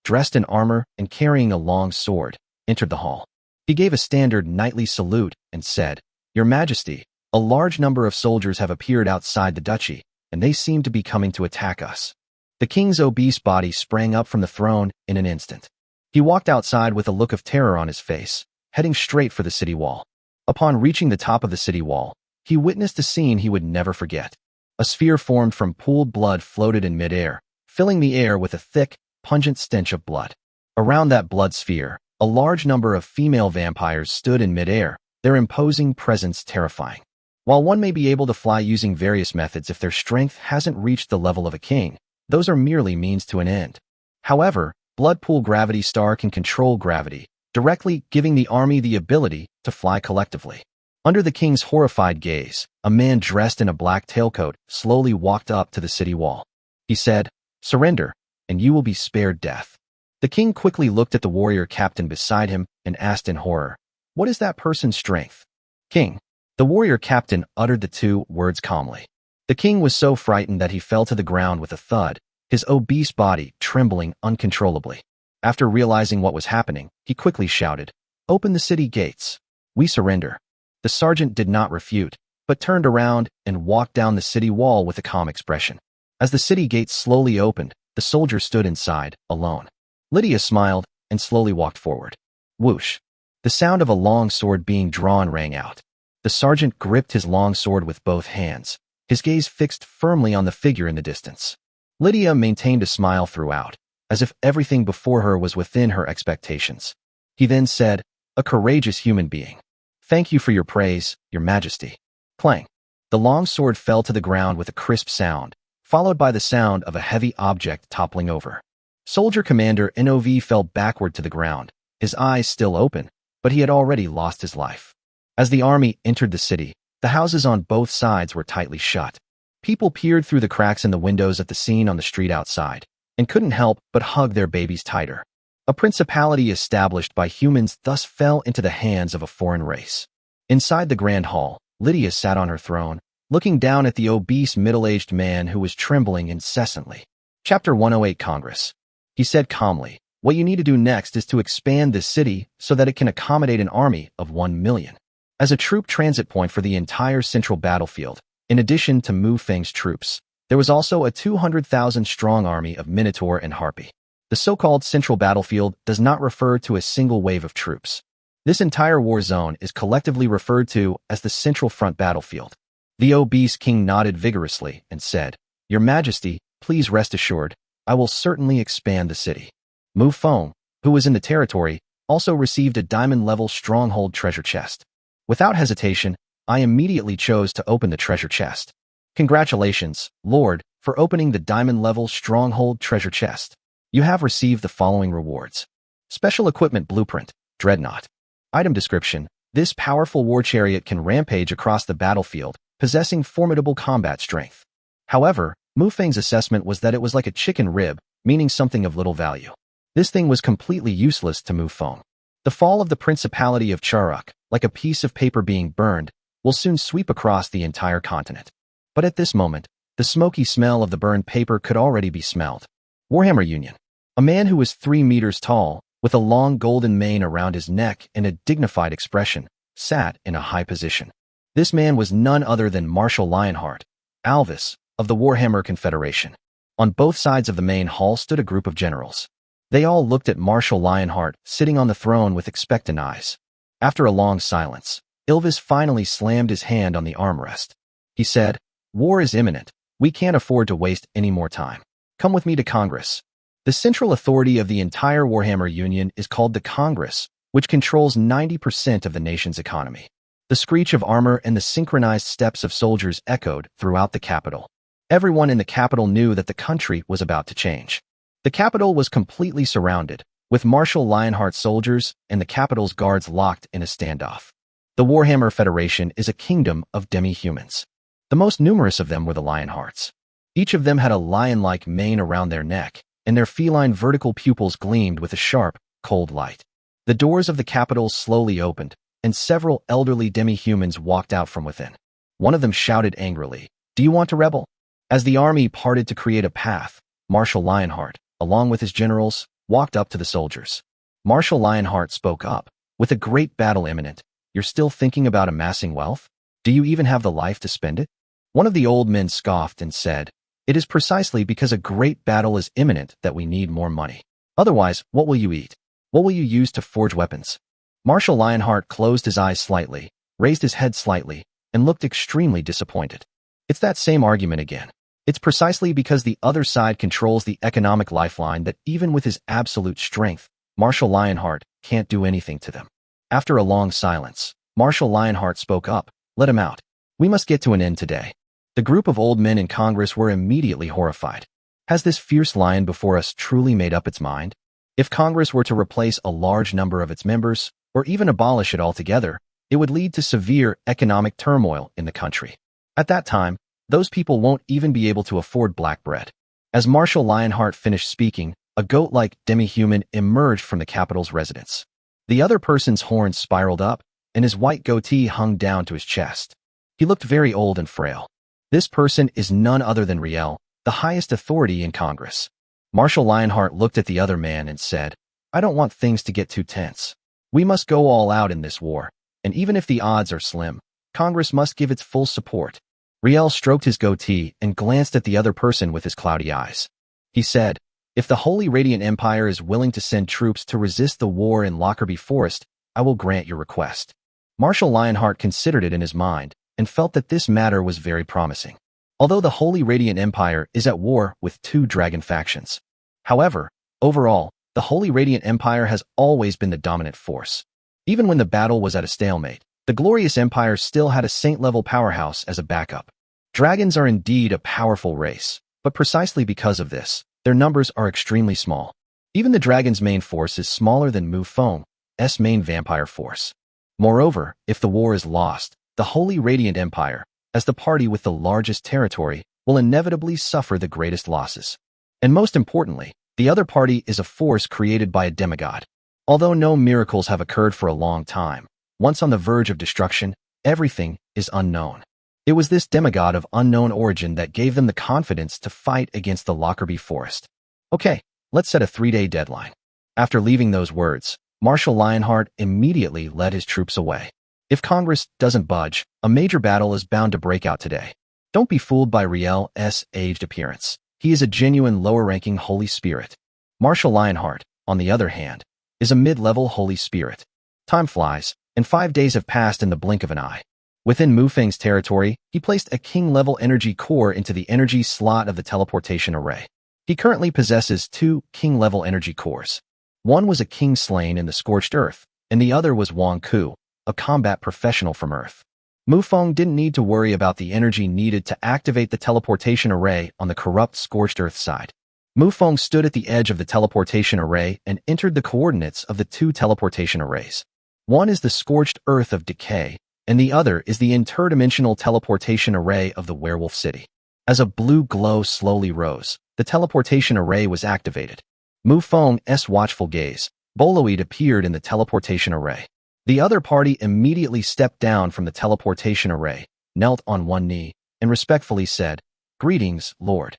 dressed in armor and carrying a long sword, entered the hall. He gave a standard knightly salute and said, Your Majesty, a large number of soldiers have appeared outside the duchy, and they seem to be coming to attack us. The king's obese body sprang up from the throne in an instant. He walked outside with a look of terror on his face, heading straight for the city wall. Upon reaching the top of the city wall, he witnessed a scene he would never forget. A sphere formed from pooled blood floated in midair, filling the air with a thick, pungent stench of blood. Around that blood sphere, a large number of female vampires stood in midair, their imposing presence terrifying. While one may be able to fly using various methods if their strength hasn't reached the level of a king, those are merely means to an end. However, Blood Pool Gravity Star can control gravity, directly giving the army the ability to fly collectively. Under the king's horrified gaze, a man dressed in a black tailcoat slowly walked up to the city wall. He said, Surrender, and you will be spared death. The king quickly looked at the warrior captain beside him and asked in horror, What is that person's strength? King. The warrior captain uttered the two words calmly. The king was so frightened that he fell to the ground with a thud, his obese body trembling uncontrollably. After realizing what was happening, he quickly shouted, Open the city gates. We surrender. The sergeant did not refute, but turned around and walked down the city wall with a calm expression. As the city gates slowly opened, the soldier stood inside, alone. Lydia smiled and slowly walked forward. Whoosh! The sound of a long sword being drawn rang out. The sergeant gripped his long sword with both hands, his gaze fixed firmly on the figure in the distance. Lydia maintained a smile throughout, as if everything before her was within her expectations. He then said, A courageous human being. Thank you for your praise, Your Majesty. Clang. The long sword fell to the ground with a crisp sound, followed by the sound of a heavy object toppling over. Soldier Commander Nov fell backward to the ground, his eyes still open, but he had already lost his life. As the army entered the city, the houses on both sides were tightly shut. People peered through the cracks in the windows at the scene on the street outside, and couldn't help but hug their babies tighter. A principality established by humans thus fell into the hands of a foreign race. Inside the grand hall, Lydia sat on her throne, looking down at the obese middle-aged man who was trembling incessantly. Chapter 108 Congress. He said calmly, "What you need to do next is to expand this city so that it can accommodate an army of 1 million. As a troop transit point for the entire central battlefield, in addition to Mufong's troops, there was also a 200,000-strong army of Minotaur and Harpy. The so-called central battlefield does not refer to a single wave of troops. This entire war zone is collectively referred to as the Central Front battlefield." The obese king nodded vigorously and said, "Your Majesty, please rest assured, I will certainly expand the city." Mufong, who was in the territory, also received a diamond-level stronghold treasure chest. Without hesitation, I immediately chose to open the treasure chest. "Congratulations, Lord, for opening the diamond-level stronghold treasure chest. You have received the following rewards. Special Equipment Blueprint, Dreadnought. Item description: this powerful war chariot can rampage across the battlefield, possessing formidable combat strength. However, Mufong's assessment was that it was like a chicken rib, meaning something of little value. This thing was completely useless to Mufong. The fall of the Principality of Charuk, like a piece of paper being burned, will soon sweep across the entire continent. But at this moment, the smoky smell of the burned paper could already be smelled. Warhammer Union. A man who was 3 meters tall, with a long golden mane around his neck and a dignified expression, sat in a high position. This man was none other than Marshal Lionheart, Alvis, of the Warhammer Confederation. On both sides of the main hall stood a group of generals. They all looked at Marshal Lionheart sitting on the throne with expectant eyes. After a long silence, Ilvis finally slammed his hand on the armrest. He said, "War is imminent. We can't afford to waste any more time. Come with me to Congress." The central authority of the entire Warhammer Union is called the Congress, which controls 90% of the nation's economy. The screech of armor and the synchronized steps of soldiers echoed throughout the capital. Everyone in the capital knew that the country was about to change. The capital was completely surrounded, with Marshal Lionheart's soldiers and the capital's guards locked in a standoff. The Warhammer Federation is a kingdom of demi-humans. The most numerous of them were the Lionhearts. Each of them had a lion-like mane around their neck, and their feline vertical pupils gleamed with a sharp, cold light. The doors of the capital slowly opened, and several elderly demi-humans walked out from within. One of them shouted angrily, "Do you want to rebel?" As the army parted to create a path, Marshal Lionheart, along with his generals, walked up to the soldiers. Marshal Lionheart spoke up, "With a great battle imminent, you're still thinking about amassing wealth? Do you even have the life to spend it?" One of the old men scoffed and said, "It is precisely because a great battle is imminent that we need more money. Otherwise, what will you eat? What will you use to forge weapons?" Marshal Lionheart closed his eyes slightly, raised his head slightly, and looked extremely disappointed. It's that same argument again. It's precisely because the other side controls the economic lifeline that even with his absolute strength, Marshal Lionheart can't do anything to them. After a long silence, Marshal Lionheart spoke up, "Let him out. We must get to an end today." The group of old men in Congress were immediately horrified. Has this fierce lion before us truly made up its mind? If Congress were to replace a large number of its members, or even abolish it altogether, it would lead to severe economic turmoil in the country. At that time, those people won't even be able to afford black bread. As Marshal Lionheart finished speaking, a goat-like demi-human emerged from the capital's residence. The other person's horns spiraled up, and his white goatee hung down to his chest. He looked very old and frail. This person is none other than Riel, the highest authority in Congress. Marshal Lionheart looked at the other man and said, "I don't want things to get too tense. We must go all out in this war, and even if the odds are slim, Congress must give its full support." Riel stroked his goatee and glanced at the other person with his cloudy eyes. He said, "If the Holy Radiant Empire is willing to send troops to resist the war in Lockerbie Forest, I will grant your request." Marshal Lionheart considered it in his mind, and felt that this matter was very promising. Although the Holy Radiant Empire is at war with 2 dragon factions. However, overall, the Holy Radiant Empire has always been the dominant force. Even when the battle was at a stalemate, the Glorious Empire still had a saint-level powerhouse as a backup. Dragons are indeed a powerful race, But precisely because of this, their numbers are extremely small. Even the dragon's main force is smaller than Mufong's main vampire force. Moreover, if the war is lost, the Holy Radiant Empire, as the party with the largest territory, will inevitably suffer the greatest losses. And most importantly, the other party is a force created by a demigod. Although no miracles have occurred for a long time, once on the verge of destruction, everything is unknown. It was this demigod of unknown origin that gave them the confidence to fight against the Lockerbie Forest. Okay, let's set a 3-day deadline. After leaving those words, Marshal Lionheart immediately led his troops away. If Congress doesn't budge, a major battle is bound to break out today. Don't be fooled by Riel's aged appearance. He is a genuine lower-ranking Holy Spirit. Marshal Lionheart, on the other hand, is a mid-level Holy Spirit. Time flies, and 5 days have passed in the blink of an eye. Within Mufeng's territory, he placed a king-level energy core into the energy slot of the teleportation array. He currently possesses 2 king-level energy cores. One was a king slain in the scorched earth, and the other was Wang Ku, a combat professional from Earth. Mufong didn't need to worry about the energy needed to activate the teleportation array on the corrupt scorched earth side. Mufong stood at the edge of the teleportation array and entered the coordinates of the 2 teleportation arrays. One is the scorched earth of decay, and the other is the interdimensional teleportation array of the werewolf city. As a blue glow slowly rose, the teleportation array was activated. Mufong's watchful gaze, Boloid appeared in the teleportation array. The other party immediately stepped down from the teleportation array, knelt on one knee, and respectfully said, "Greetings, Lord."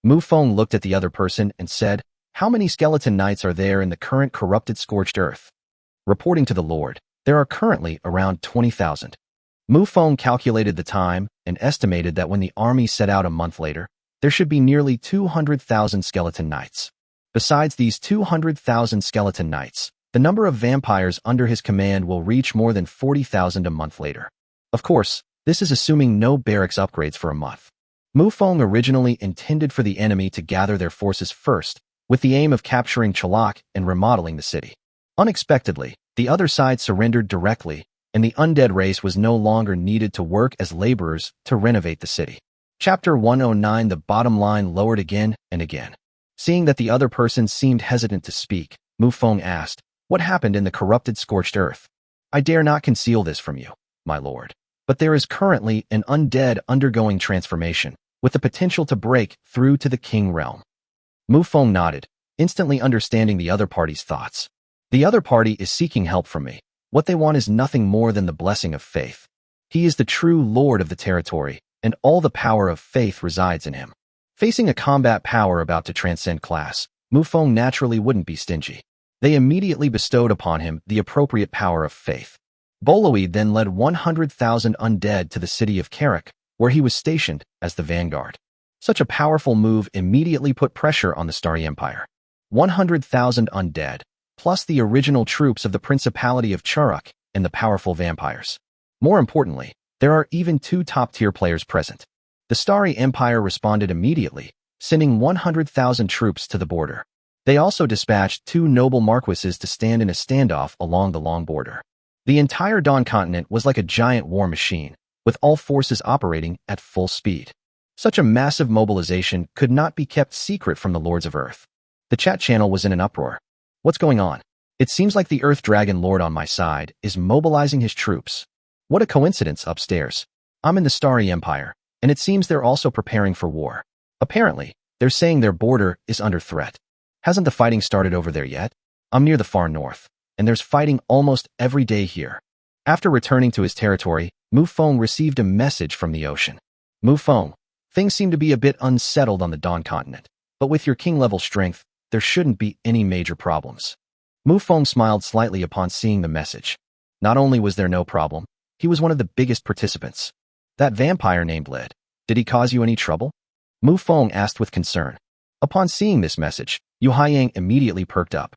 Mufong looked at the other person and said, "How many skeleton knights are there in the current corrupted scorched earth?" Reporting to the Lord, there are currently around 20,000. Mufong calculated the time and estimated that when the army set out a month later, there should be nearly 200,000 skeleton knights. Besides these 200,000 skeleton knights, the number of vampires under his command will reach more than 40,000 a month later. Of course, this is assuming no barracks upgrades for a month. Mufong originally intended for the enemy to gather their forces first, with the aim of capturing Chalak and remodeling the city. Unexpectedly, the other side surrendered directly, and the undead race was no longer needed to work as laborers to renovate the city. Chapter 109. The bottom line lowered again and again. Seeing that the other person seemed hesitant to speak, Mufong asked, "What happened in the corrupted scorched earth?" "I dare not conceal this from you, my lord. But there is currently an undead undergoing transformation, with the potential to break through to the king realm." Mufong nodded, instantly understanding the other party's thoughts. The other party is seeking help from me. What they want is nothing more than the blessing of faith. He is the true lord of the territory, and all the power of faith resides in him. Facing a combat power about to transcend class, Mufong naturally wouldn't be stingy. They immediately bestowed upon him the appropriate power of faith. Boloid then led 100,000 undead to the city of Karak, where he was stationed as the vanguard. Such a powerful move immediately put pressure on the Starry Empire. 100,000 undead, plus the original troops of the Principality of Charuk and the powerful vampires. More importantly, there are even 2 top-tier players present. The Starry Empire responded immediately, sending 100,000 troops to the border. They also dispatched 2 noble marquises to stand in a standoff along the long border. The entire Dawn continent was like a giant war machine, with all forces operating at full speed. Such a massive mobilization could not be kept secret from the Lords of Earth. The chat channel was in an uproar. What's going on? It seems like the Earth Dragon Lord on my side is mobilizing his troops. What a coincidence upstairs. I'm in the Starry Empire, and it seems they're also preparing for war. Apparently, they're saying their border is under threat. Hasn't the fighting started over there yet? I'm near the far north, and there's fighting almost every day here. After returning to his territory, Mufong received a message from the ocean. Mufong, things seem to be a bit unsettled on the Dawn continent, but with your king-level strength, there shouldn't be any major problems. Mufong smiled slightly upon seeing the message. Not only was there no problem, he was one of the biggest participants. That vampire named Lid, did he cause you any trouble? Mufong asked with concern. Upon seeing this message, Yu Haiyang immediately perked up.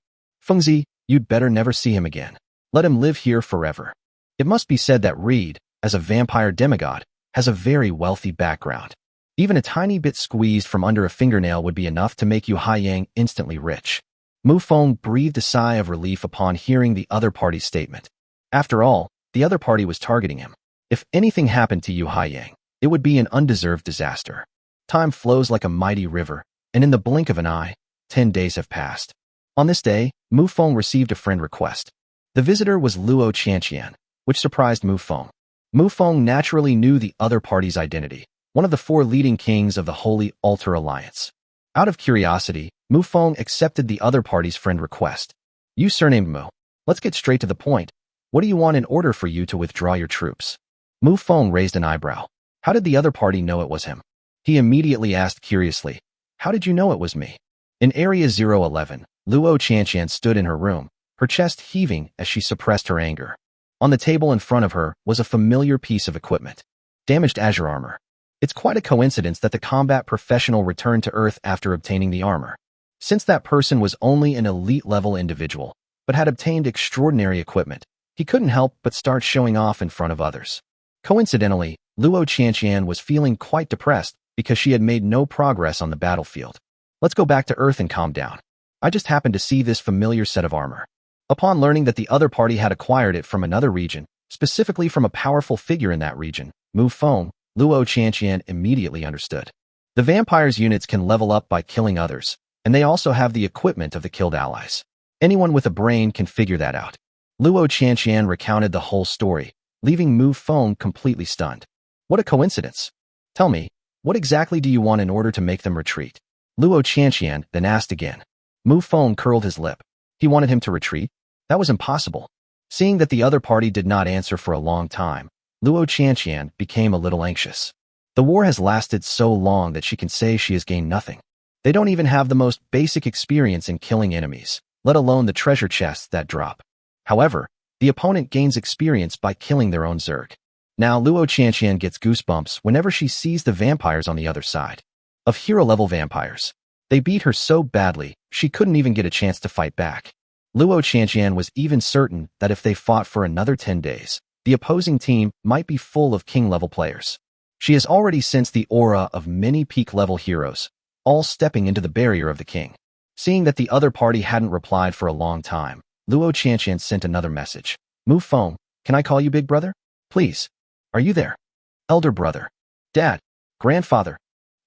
Fengzi, you'd better never see him again. Let him live here forever. It must be said that Reed, as a vampire demigod, has a very wealthy background. Even a tiny bit squeezed from under a fingernail would be enough to make Yu Haiyang instantly rich. Mufong breathed a sigh of relief upon hearing the other party's statement. After all, the other party was targeting him. If anything happened to Yu Haiyang, it would be an undeserved disaster. Time flows like a mighty river, and in the blink of an eye, 10 days have passed. On this day, Mufong received a friend request. The visitor was Luo Qianqian, which surprised Mufong. Mufong naturally knew the other party's identity, one of the 4 leading kings of the Holy Altar Alliance. Out of curiosity, Mufong accepted the other party's friend request. You surnamed Mu. Let's get straight to the point. What do you want in order for you to withdraw your troops? Mufong raised an eyebrow. How did the other party know it was him? He immediately asked curiously, how did you know it was me? In Area 011, Luo Qianqian stood in her room, her chest heaving as she suppressed her anger. On the table in front of her was a familiar piece of equipment. Damaged azure armor. It's quite a coincidence that the combat professional returned to Earth after obtaining the armor. Since that person was only an elite-level individual, but had obtained extraordinary equipment, he couldn't help but start showing off in front of others. Coincidentally, Luo Qianqian was feeling quite depressed because she had made no progress on the battlefield. Let's go back to Earth and calm down. I just happened to see this familiar set of armor. Upon learning that the other party had acquired it from another region, specifically from a powerful figure in that region, Mufong, Luo Qianqian immediately understood. The vampire's units can level up by killing others, and they also have the equipment of the killed allies. Anyone with a brain can figure that out. Luo Qianqian recounted the whole story, leaving Mufong completely stunned. What a coincidence. Tell me, what exactly do you want in order to make them retreat? Luo Qianqian then asked again. Mufong curled his lip. He wanted him to retreat? That was impossible. Seeing that the other party did not answer for a long time, Luo Qianqian became a little anxious. The war has lasted so long that she can say she has gained nothing. They don't even have the most basic experience in killing enemies, let alone the treasure chests that drop. However, the opponent gains experience by killing their own Zerg. Now Luo Qianqian gets goosebumps whenever she sees the vampires on the other side. Of hero-level vampires. They beat her so badly, she couldn't even get a chance to fight back. Luo Qianqian was even certain that if they fought for another 10 days, the opposing team might be full of king-level players. She has already sensed the aura of many peak-level heroes, all stepping into the barrier of the king. Seeing that the other party hadn't replied for a long time, Luo Qianqian sent another message. Mufong, can I call you big brother? Please. Are you there? Elder brother. Dad. Grandfather.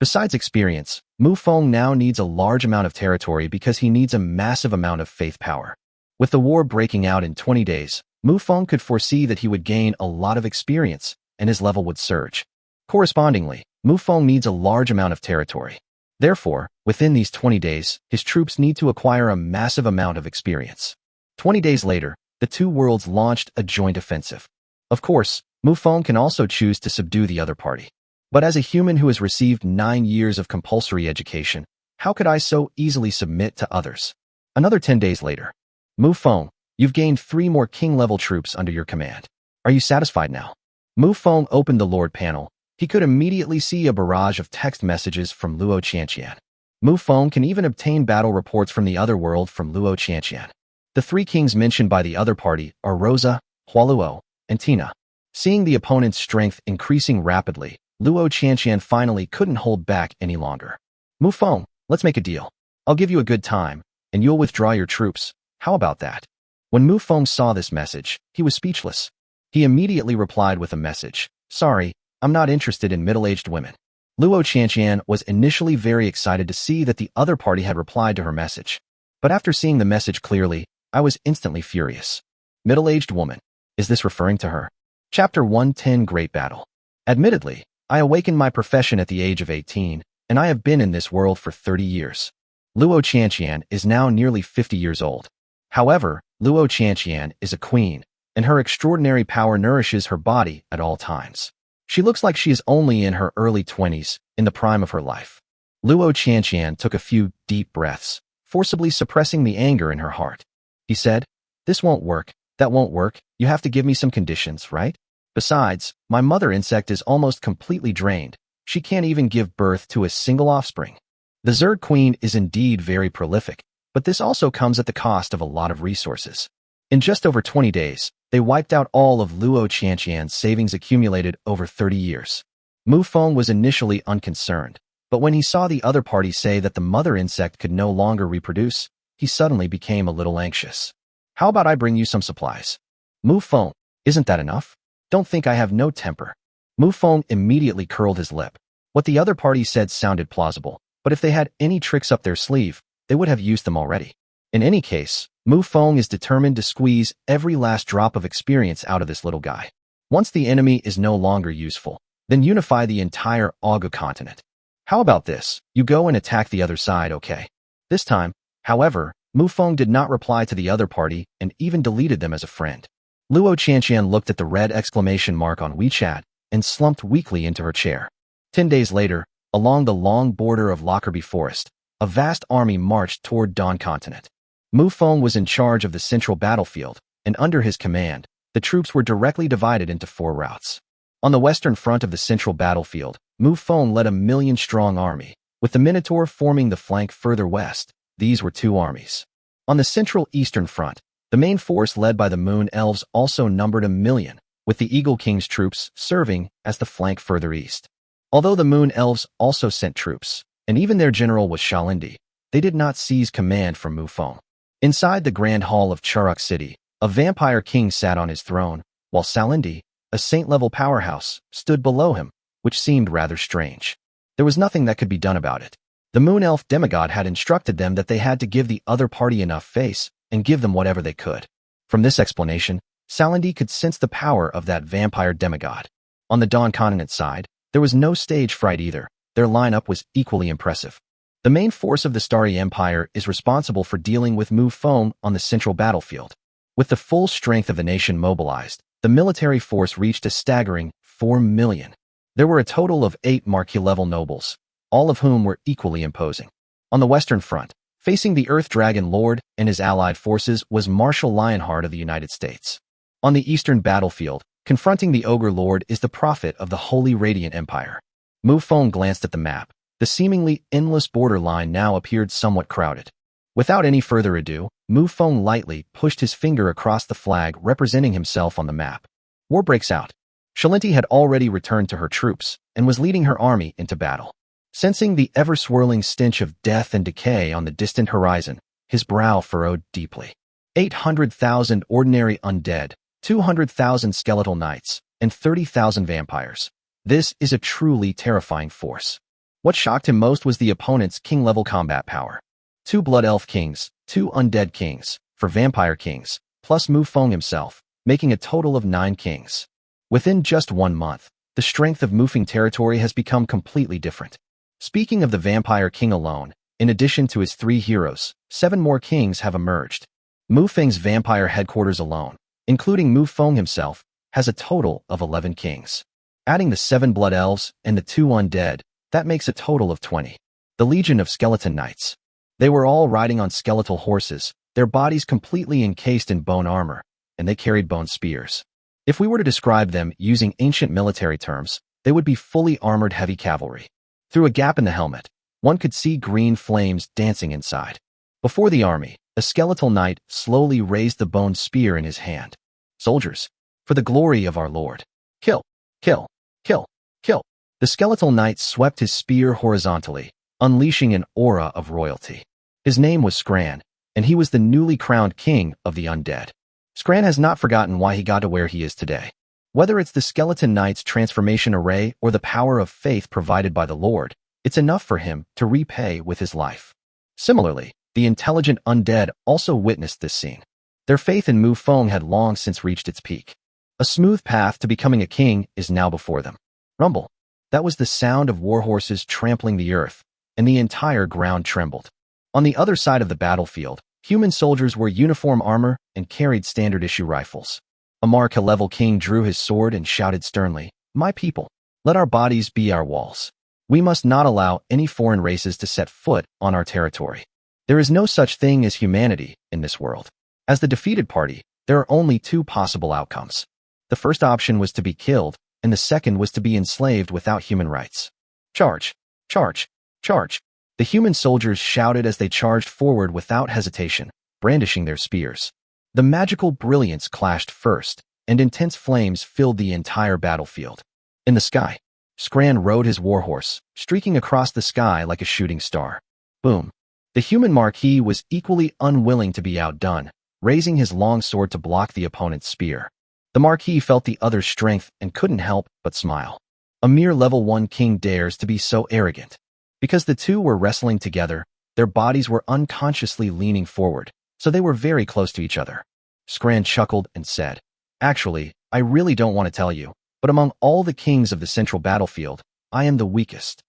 Besides experience, Mufong now needs a large amount of territory because he needs a massive amount of faith power. With the war breaking out in 20 days, Mufong could foresee that he would gain a lot of experience, and his level would surge. Correspondingly, Mufong needs a large amount of territory. Therefore, within these 20 days, his troops need to acquire a massive amount of experience. 20 days later, the 2 worlds launched a joint offensive. Of course, Mufong can also choose to subdue the other party. But as a human who has received 9 years of compulsory education, how could I so easily submit to others? Another 10 days later. Mufong, you've gained 3 more king-level troops under your command. Are you satisfied now? Mufong opened the Lord panel. He could immediately see a barrage of text messages from Luo Qianqian. Mufong can even obtain battle reports from the other world from Luo Qianqian. The 3 kings mentioned by the other party are Rosa, Hualuo, and Tina. Seeing the opponent's strength increasing rapidly, Luo Qianqian finally couldn't hold back any longer. Mufong, let's make a deal. I'll give you a good time, and you'll withdraw your troops. How about that? When Mufong saw this message, he was speechless. He immediately replied with a message. Sorry, I'm not interested in middle-aged women. Luo Qianqian was initially very excited to see that the other party had replied to her message. But after seeing the message clearly, I was instantly furious. Middle-aged woman. Is this referring to her? Chapter 110 Great Battle. Admittedly, I awakened my profession at the age of 18, and I have been in this world for 30 years. Luo Qianqian is now nearly 50 years old. However, Luo Qianqian is a queen, and her extraordinary power nourishes her body at all times. She looks like she is only in her early 20s, in the prime of her life. Luo Qianqian took a few deep breaths, forcibly suppressing the anger in her heart. He said, "This won't work, that won't work, you have to give me some conditions, right? Besides, my mother insect is almost completely drained. She can't even give birth to a single offspring." The Zerg Queen is indeed very prolific, but this also comes at the cost of a lot of resources. In just over 20 days, they wiped out all of Luo Qianqian's savings accumulated over 30 years. Mufong was initially unconcerned, but when he saw the other party say that the mother insect could no longer reproduce, he suddenly became a little anxious. How about I bring you some supplies? Mufong, isn't that enough? Don't think I have no temper. Mufong immediately curled his lip. What the other party said sounded plausible, but if they had any tricks up their sleeve, they would have used them already. In any case, Mufong is determined to squeeze every last drop of experience out of this little guy. Once the enemy is no longer useful, then unify the entire Ogu continent. How about this? You go and attack the other side, okay? This time, however, Mufong did not reply to the other party and even deleted them as a friend. Luo Qianqian looked at the red exclamation mark on WeChat and slumped weakly into her chair. 10 days later, along the long border of Lockerbie Forest, a vast army marched toward Dawn Continent. Mufong was in charge of the central battlefield, and under his command, the troops were directly divided into 4 routes. On the western front of the central battlefield, Mufong led a 1,000,000-strong army, with the Minotaur forming the flank further west. These were 2 armies. On the central eastern front, the main force led by the Moon Elves also numbered 1,000,000, with the Eagle King's troops serving as the flank further east. Although the Moon Elves also sent troops, and even their general was Shalindi, they did not seize command from Mufong. Inside the Grand Hall of Charuk City, a vampire king sat on his throne, while Salindi, a saint-level powerhouse, stood below him, which seemed rather strange. There was nothing that could be done about it. The Moon Elf demigod had instructed them that they had to give the other party enough face and give them whatever they could. From this explanation, Salindi could sense the power of that vampire demigod. On the Dawn Continent side, there was no stage fright either. Their lineup was equally impressive. The main force of the Starry Empire is responsible for dealing with Mufong on the central battlefield. With the full strength of the nation mobilized, the military force reached a staggering 4,000,000. There were a total of 8 marquee-level nobles, all of whom were equally imposing. On the western front, facing the Earth Dragon Lord and his allied forces was Marshal Lionheart of the United States. On the eastern battlefield, confronting the Ogre Lord is the Prophet of the Holy Radiant Empire. Mufong glanced at the map. The seemingly endless borderline now appeared somewhat crowded. Without any further ado, Mufong lightly pushed his finger across the flag representing himself on the map. War breaks out. Shalinti had already returned to her troops and was leading her army into battle. Sensing the ever-swirling stench of death and decay on the distant horizon, his brow furrowed deeply. 800,000 ordinary undead, 200,000 skeletal knights, and 30,000 vampires. This is a truly terrifying force. What shocked him most was the opponent's king-level combat power. 2 Blood Elf Kings, 2 Undead Kings, for Vampire Kings, plus Mufong himself, making a total of 9 kings. Within just 1 month, the strength of Mufong territory has become completely different. Speaking of the Vampire King alone, in addition to his 3 heroes, 7 more kings have emerged. Mufong's vampire headquarters alone, including Mufong himself, has a total of 11 kings. Adding the 7 Blood Elves and the 2 Undead, that makes a total of 20. The Legion of Skeleton Knights. They were all riding on skeletal horses, their bodies completely encased in bone armor, and they carried bone spears. If we were to describe them using ancient military terms, they would be fully armored heavy cavalry. Through a gap in the helmet, one could see green flames dancing inside. Before the army, a skeletal knight slowly raised the bone spear in his hand. Soldiers, for the glory of our Lord. Kill, kill, kill, kill. The skeletal knight swept his spear horizontally, unleashing an aura of royalty. His name was Scran, and he was the newly crowned king of the undead. Scran has not forgotten why he got to where he is today. Whether it's the skeleton knight's transformation array or the power of faith provided by the Lord, it's enough for him to repay with his life. Similarly, the intelligent undead also witnessed this scene. Their faith in Mufong had long since reached its peak. A smooth path to becoming a king is now before them. Rumble. That was the sound of warhorses trampling the earth, and the entire ground trembled. On the other side of the battlefield, human soldiers wore uniform armor and carried standard-issue rifles. A Marca-level king drew his sword and shouted sternly, "My people, let our bodies be our walls. We must not allow any foreign races to set foot on our territory. There is no such thing as humanity in this world." As the defeated party, there are only 2 possible outcomes. The first option was to be killed, and the second was to be enslaved without human rights. Charge! Charge! Charge! The human soldiers shouted as they charged forward without hesitation, brandishing their spears. The magical brilliance clashed first, and intense flames filled the entire battlefield. In the sky, Scran rode his warhorse, streaking across the sky like a shooting star. Boom! The human marquis was equally unwilling to be outdone, raising his long sword to block the opponent's spear. The marquis felt the other's strength and couldn't help but smile. A mere level 1 king dares to be so arrogant. Because the two were wrestling together, their bodies were unconsciously leaning forward, so they were very close to each other. Scran chuckled and said, "Actually, I really don't want to tell you, but among all the kings of the central battlefield, I am the weakest."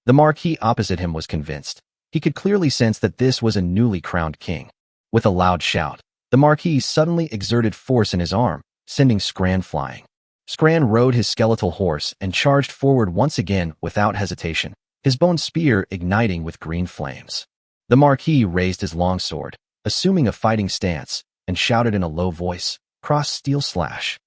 The Marquis opposite him was convinced. He could clearly sense that this was a newly crowned king. With a loud shout, the Marquis suddenly exerted force in his arm, sending Scran flying. Scran rode his skeletal horse and charged forward once again without hesitation, his bone spear igniting with green flames. The Marquis raised his longsword, assuming a fighting stance, and shouted in a low voice, "Cross steel slash."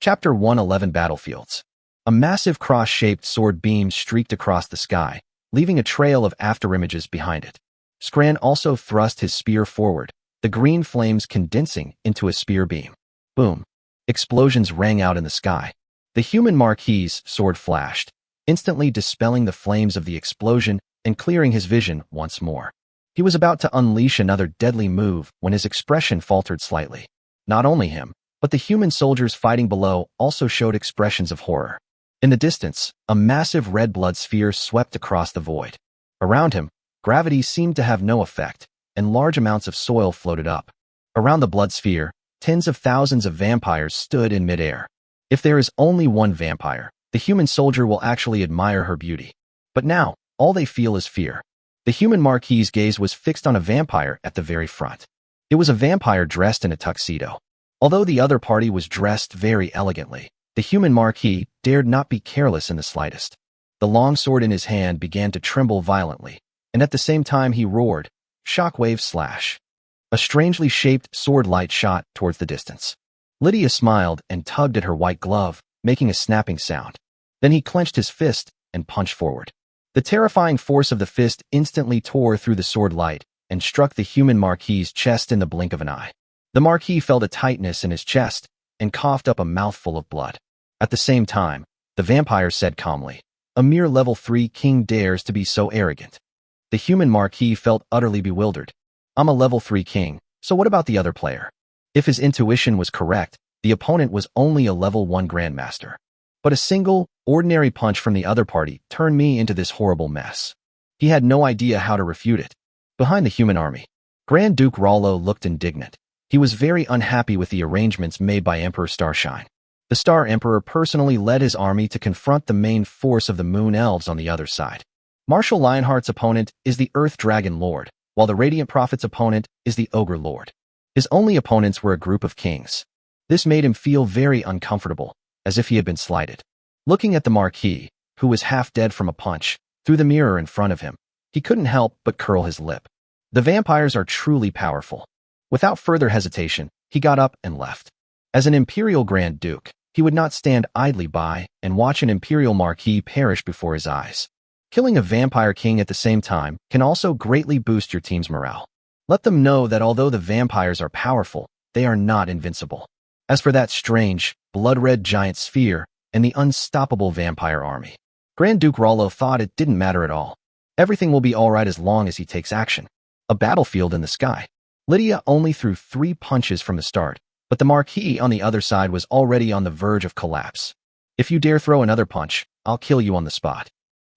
Chapter 111 Battlefields. A massive cross-shaped sword beam streaked across the sky, leaving a trail of afterimages behind it. Scran also thrust his spear forward, the green flames condensing into a spear beam. Boom. Explosions rang out in the sky. The human Marquis's sword flashed, instantly dispelling the flames of the explosion and clearing his vision once more. He was about to unleash another deadly move when his expression faltered slightly. Not only him, but the human soldiers fighting below also showed expressions of horror. In the distance, a massive red blood sphere swept across the void. Around him, gravity seemed to have no effect, and large amounts of soil floated up. Around the blood sphere, tens of thousands of vampires stood in midair. If there is only one vampire, the human soldier will actually admire her beauty. But now, all they feel is fear. The human Marquis's gaze was fixed on a vampire at the very front. It was a vampire dressed in a tuxedo. Although the other party was dressed very elegantly, the human Marquis dared not be careless in the slightest. The long sword in his hand began to tremble violently, and at the same time he roared, "Shockwave slash." A strangely shaped sword light shot towards the distance. Lydia smiled and tugged at her white glove, making a snapping sound. Then he clenched his fist and punched forward. The terrifying force of the fist instantly tore through the sword light and struck the human Marquis's chest in the blink of an eye. The Marquis felt a tightness in his chest and coughed up a mouthful of blood. At the same time, the vampire said calmly, "A mere level 3 king dares to be so arrogant." The human Marquis felt utterly bewildered. "I'm a level 3 king, so what about the other player?" If his intuition was correct, the opponent was only a level 1 grandmaster. But a single, ordinary punch from the other party turned me into this horrible mess. He had no idea how to refute it. Behind the human army, Grand Duke Rollo looked indignant. He was very unhappy with the arrangements made by Emperor Starshine. The Star Emperor personally led his army to confront the main force of the Moon Elves on the other side. Marshal Lionheart's opponent is the Earth Dragon Lord, while the Radiant Prophet's opponent is the Ogre Lord. His only opponents were a group of kings. This made him feel very uncomfortable, as if he had been slighted. Looking at the Marquis, who was half dead from a punch, through the mirror in front of him, he couldn't help but curl his lip. The vampires are truly powerful. Without further hesitation, he got up and left. As an Imperial Grand Duke, he would not stand idly by and watch an Imperial Marquis perish before his eyes. Killing a vampire king at the same time can also greatly boost your team's morale. Let them know that although the vampires are powerful, they are not invincible. As for that strange, blood-red giant sphere and the unstoppable vampire army, Grand Duke Rollo thought it didn't matter at all. Everything will be alright as long as he takes action. A battlefield in the sky. Lydia only threw 3 punches from the start, but the Marquis on the other side was already on the verge of collapse. "If you dare throw another punch, I'll kill you on the spot."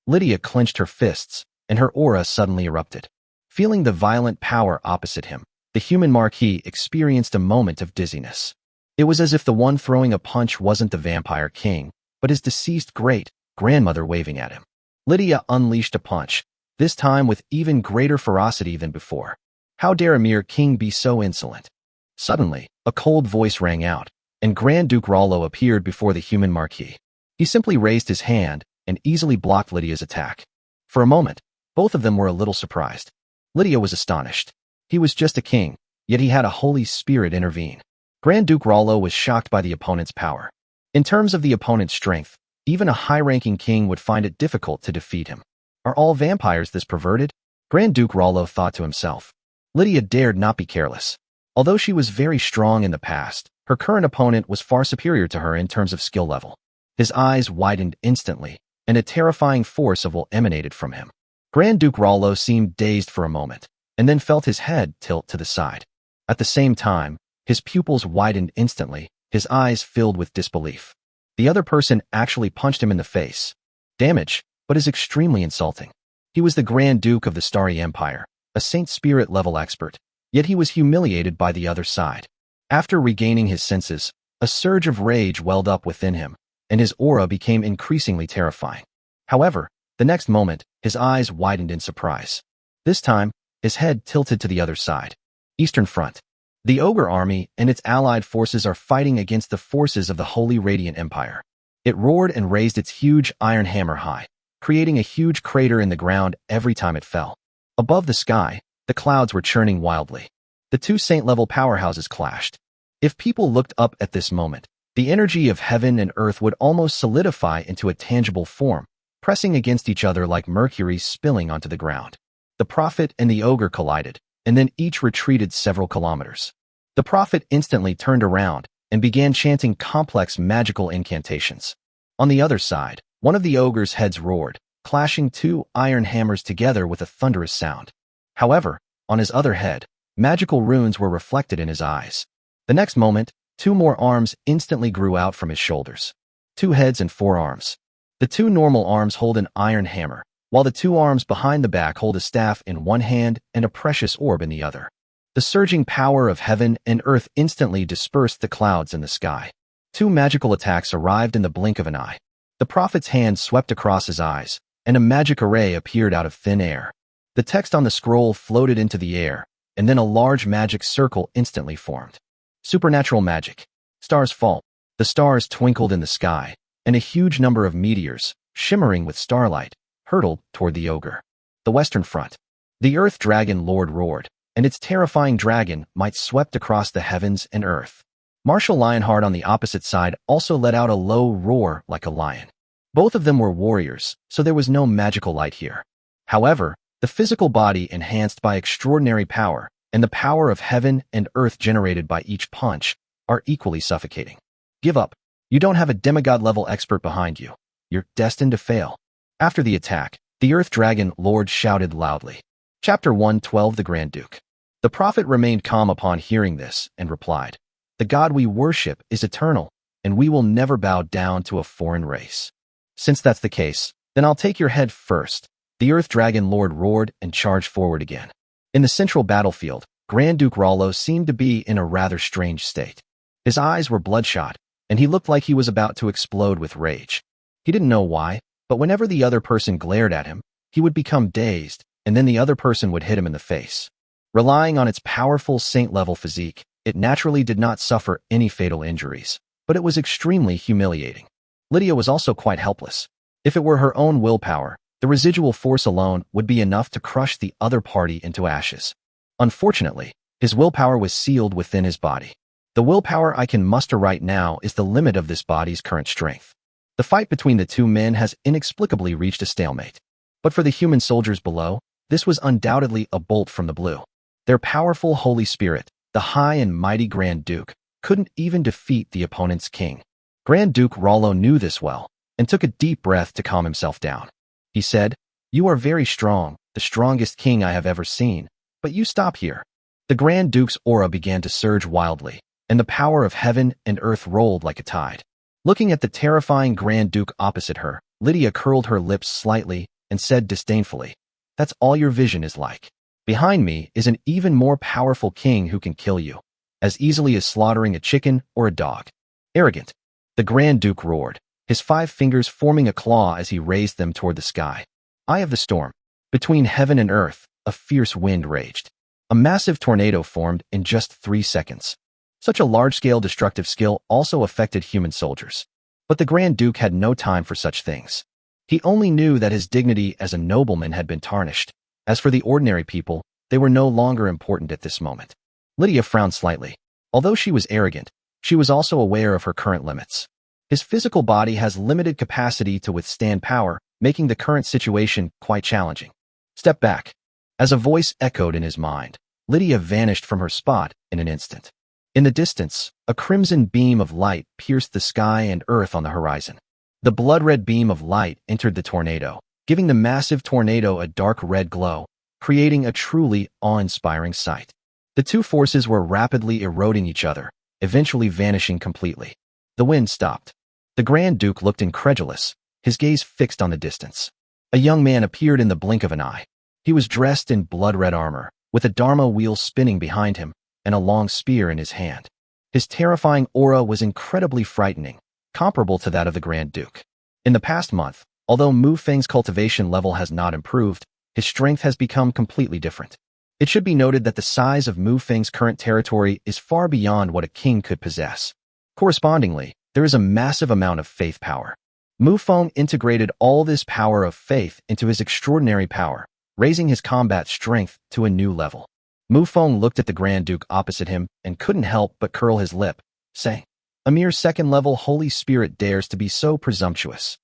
Lydia clenched her fists, and her aura suddenly erupted. Feeling the violent power opposite him, the human Marquis experienced a moment of dizziness. It was as if the one throwing a punch wasn't the vampire king, but his deceased great-grandmother waving at him. Lydia unleashed a punch, this time with even greater ferocity than before. How dare a mere king be so insolent? Suddenly, a cold voice rang out, and Grand Duke Rollo appeared before the human Marquis. He simply raised his hand and easily blocked Lydia's attack. For a moment, both of them were a little surprised. Lydia was astonished. He was just a king, yet he had a holy spirit intervene. Grand Duke Rollo was shocked by the opponent's power. In terms of the opponent's strength, even a high-ranking king would find it difficult to defeat him. Are all vampires this perverted? Grand Duke Rollo thought to himself. Lydia dared not be careless. Although she was very strong in the past, her current opponent was far superior to her in terms of skill level. His eyes widened instantly, and a terrifying force of will emanated from him. Grand Duke Rollo seemed dazed for a moment, and then felt his head tilt to the side. At the same time, his pupils widened instantly, his eyes filled with disbelief. The other person actually punched him in the face. damage, but is extremely insulting. He was the Grand Duke of the Starry Empire, a Saint Spirit level expert, yet he was humiliated by the other side. After regaining his senses, a surge of rage welled up within him, and his aura became increasingly terrifying. However, the next moment, his eyes widened in surprise. This time, his head tilted to the other side. Eastern Front. The Ogre army and its allied forces are fighting against the forces of the Holy Radiant Empire. It roared and raised its huge iron hammer high, creating a huge crater in the ground every time it fell. Above the sky, the clouds were churning wildly. The two saint-level powerhouses clashed. If people looked up at this moment, the energy of heaven and earth would almost solidify into a tangible form, pressing against each other like mercury spilling onto the ground. The prophet and the ogre collided, and then each retreated several kilometers. The prophet instantly turned around and began chanting complex magical incantations. On the other side, one of the ogre's heads roared, clashing two iron hammers together with a thunderous sound. However, on his other head, magical runes were reflected in his eyes. The next moment, two more arms instantly grew out from his shoulders. 2 heads and 4 arms. The 2 normal arms hold an iron hammer, while the 2 arms behind the back hold a staff in one hand and a precious orb in the other. The surging power of heaven and earth instantly dispersed the clouds in the sky. 2 magical attacks arrived in the blink of an eye. The prophet's hand swept across his eyes, and a magic array appeared out of thin air. The text on the scroll floated into the air, and then a large magic circle instantly formed. Supernatural magic. Stars fall. The stars twinkled in the sky, and a huge number of meteors, shimmering with starlight, hurtled toward the ogre. The Western Front. The Earth Dragon Lord roared, and its terrifying dragon might swept across the heavens and earth. Marshal Lionheart on the opposite side also let out a low roar like a lion. Both of them were warriors, so there was no magical light here. However, the physical body enhanced by extraordinary power, and the power of heaven and earth generated by each punch, are equally suffocating. Give up. You don't have a demigod-level expert behind you. You're destined to fail. After the attack, the Earth Dragon Lord shouted loudly. Chapter 112 The Grand Duke. The prophet remained calm upon hearing this, and replied, "The God we worship is eternal, and we will never bow down to a foreign race. Since that's the case, then I'll take your head first." The Earth Dragon Lord roared and charged forward again. In the central battlefield, Grand Duke Rollo seemed to be in a rather strange state. His eyes were bloodshot, and he looked like he was about to explode with rage. He didn't know why, but whenever the other person glared at him, he would become dazed, and then the other person would hit him in the face. Relying on its powerful saint-level physique, it naturally did not suffer any fatal injuries, but it was extremely humiliating. Lydia was also quite helpless. If it were her own willpower, the residual force alone would be enough to crush the other party into ashes. Unfortunately, his willpower was sealed within his body. The willpower I can muster right now is the limit of this body's current strength. The fight between the two men has inexplicably reached a stalemate. But for the human soldiers below, this was undoubtedly a bolt from the blue. Their powerful Holy Spirit, the high and mighty Grand Duke, couldn't even defeat the opponent's king. Grand Duke Rollo knew this well, and took a deep breath to calm himself down. He said, "You are very strong, the strongest king I have ever seen, but you stop here." The Grand Duke's aura began to surge wildly, and the power of heaven and earth rolled like a tide. Looking at the terrifying Grand Duke opposite her, Lydia curled her lips slightly and said disdainfully, "That's all your vision is like. Behind me is an even more powerful king who can kill you, as easily as slaughtering a chicken or a dog." Arrogant. The Grand Duke roared, his 5 fingers forming a claw as he raised them toward the sky. Eye of the storm. Between heaven and earth, a fierce wind raged. A massive tornado formed in just 3 seconds. Such a large-scale destructive skill also affected human soldiers. But the Grand Duke had no time for such things. He only knew that his dignity as a nobleman had been tarnished. As for the ordinary people, they were no longer important at this moment. Lydia frowned slightly. Although she was arrogant, she was also aware of her current limits. His physical body has limited capacity to withstand power, making the current situation quite challenging. Step back. As a voice echoed in his mind, Lydia vanished from her spot in an instant. In the distance, a crimson beam of light pierced the sky and earth on the horizon. The blood-red beam of light entered the tornado, giving the massive tornado a dark red glow, creating a truly awe-inspiring sight. The two forces were rapidly eroding each other, eventually vanishing completely. The wind stopped. The Grand Duke looked incredulous, his gaze fixed on the distance. A young man appeared in the blink of an eye. He was dressed in blood-red armor, with a dharma wheel spinning behind him and a long spear in his hand. His terrifying aura was incredibly frightening, comparable to that of the Grand Duke. In the past month, although Mufong's cultivation level has not improved, his strength has become completely different. It should be noted that the size of Mufong's current territory is far beyond what a king could possess. Correspondingly, there is a massive amount of faith power. Mufong integrated all this power of faith into his extraordinary power, raising his combat strength to a new level. Mufong looked at the Grand Duke opposite him and couldn't help but curl his lip, saying, "A mere second-level Holy Spirit dares to be so presumptuous."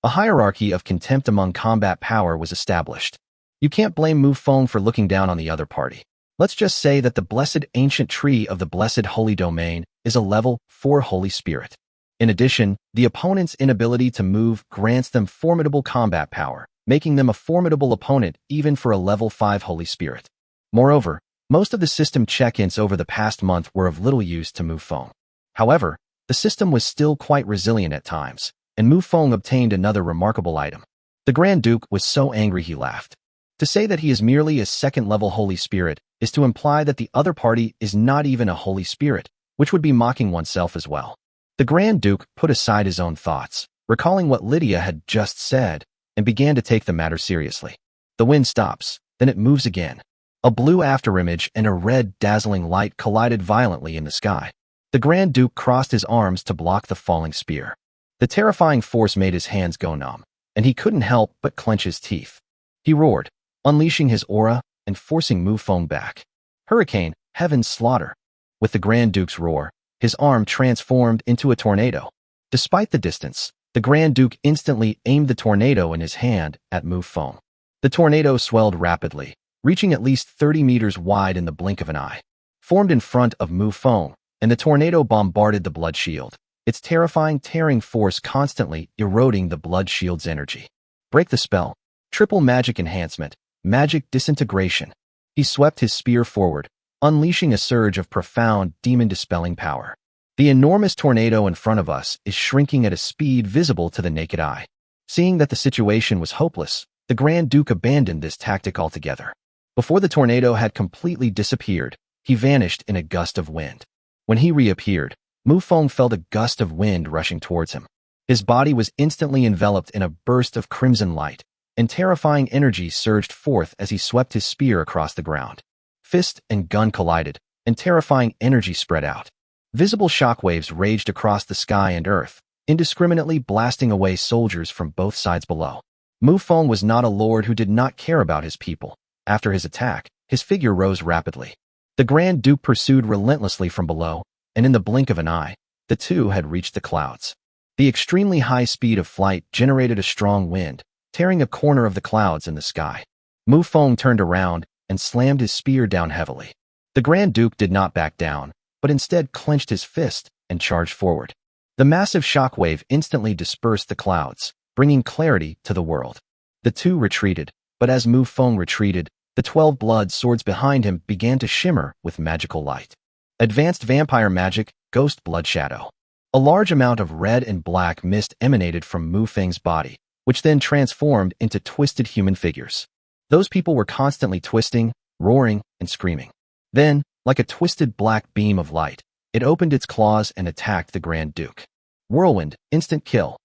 A hierarchy of contempt among combat power was established. You can't blame Mufong for looking down on the other party. Let's just say that the blessed ancient tree of the blessed holy domain is a level 4 Holy Spirit. In addition, the opponent's inability to move grants them formidable combat power, making them a formidable opponent even for a level 5 Holy Spirit. Moreover, most of the system check-ins over the past month were of little use to Mufong. However, the system was still quite resilient at times, and Mufong obtained another remarkable item. The Grand Duke was so angry he laughed. To say that he is merely a second-level Holy Spirit is to imply that the other party is not even a Holy Spirit, which would be mocking oneself as well. The Grand Duke put aside his own thoughts, recalling what Lydia had just said, and began to take the matter seriously. The wind stops, then it moves again. A blue afterimage and a red dazzling light collided violently in the sky. The Grand Duke crossed his arms to block the falling spear. The terrifying force made his hands go numb, and he couldn't help but clench his teeth. He roared, unleashing his aura and forcing Mufong back. Hurricane, heaven's slaughter. With the Grand Duke's roar, his arm transformed into a tornado. Despite the distance, the Grand Duke instantly aimed the tornado in his hand at Mufong. The tornado swelled rapidly, reaching at least 30 meters wide in the blink of an eye. Formed in front of Mufong, and the tornado bombarded the blood shield, its terrifying tearing force constantly eroding the blood shield's energy. Break the spell. Triple magic enhancement. Magic disintegration. He swept his spear forward, unleashing a surge of profound, demon-dispelling power. The enormous tornado in front of us is shrinking at a speed visible to the naked eye. Seeing that the situation was hopeless, the Grand Duke abandoned this tactic altogether. Before the tornado had completely disappeared, he vanished in a gust of wind. When he reappeared, Mufong felt a gust of wind rushing towards him. His body was instantly enveloped in a burst of crimson light, and terrifying energy surged forth as he swept his spear across the ground. Fist and gun collided, and terrifying energy spread out. Visible shockwaves raged across the sky and earth, indiscriminately blasting away soldiers from both sides below. Mufong was not a lord who did not care about his people. After his attack, his figure rose rapidly. The Grand Duke pursued relentlessly from below, and in the blink of an eye, the two had reached the clouds. The extremely high speed of flight generated a strong wind, tearing a corner of the clouds in the sky. Mufong turned around and slammed his spear down heavily. The Grand Duke did not back down, but instead clenched his fist and charged forward. The massive shockwave instantly dispersed the clouds, bringing clarity to the world. The two retreated, but as Mufong retreated, the 12 blood swords behind him began to shimmer with magical light. Advanced vampire magic, ghost blood shadow. A large amount of red and black mist emanated from Mufong's body, which then transformed into twisted human figures. Those people were constantly twisting, roaring, and screaming. Then, like a twisted black beam of light, it opened its claws and attacked the Grand Duke. Whirlwind, instant kill.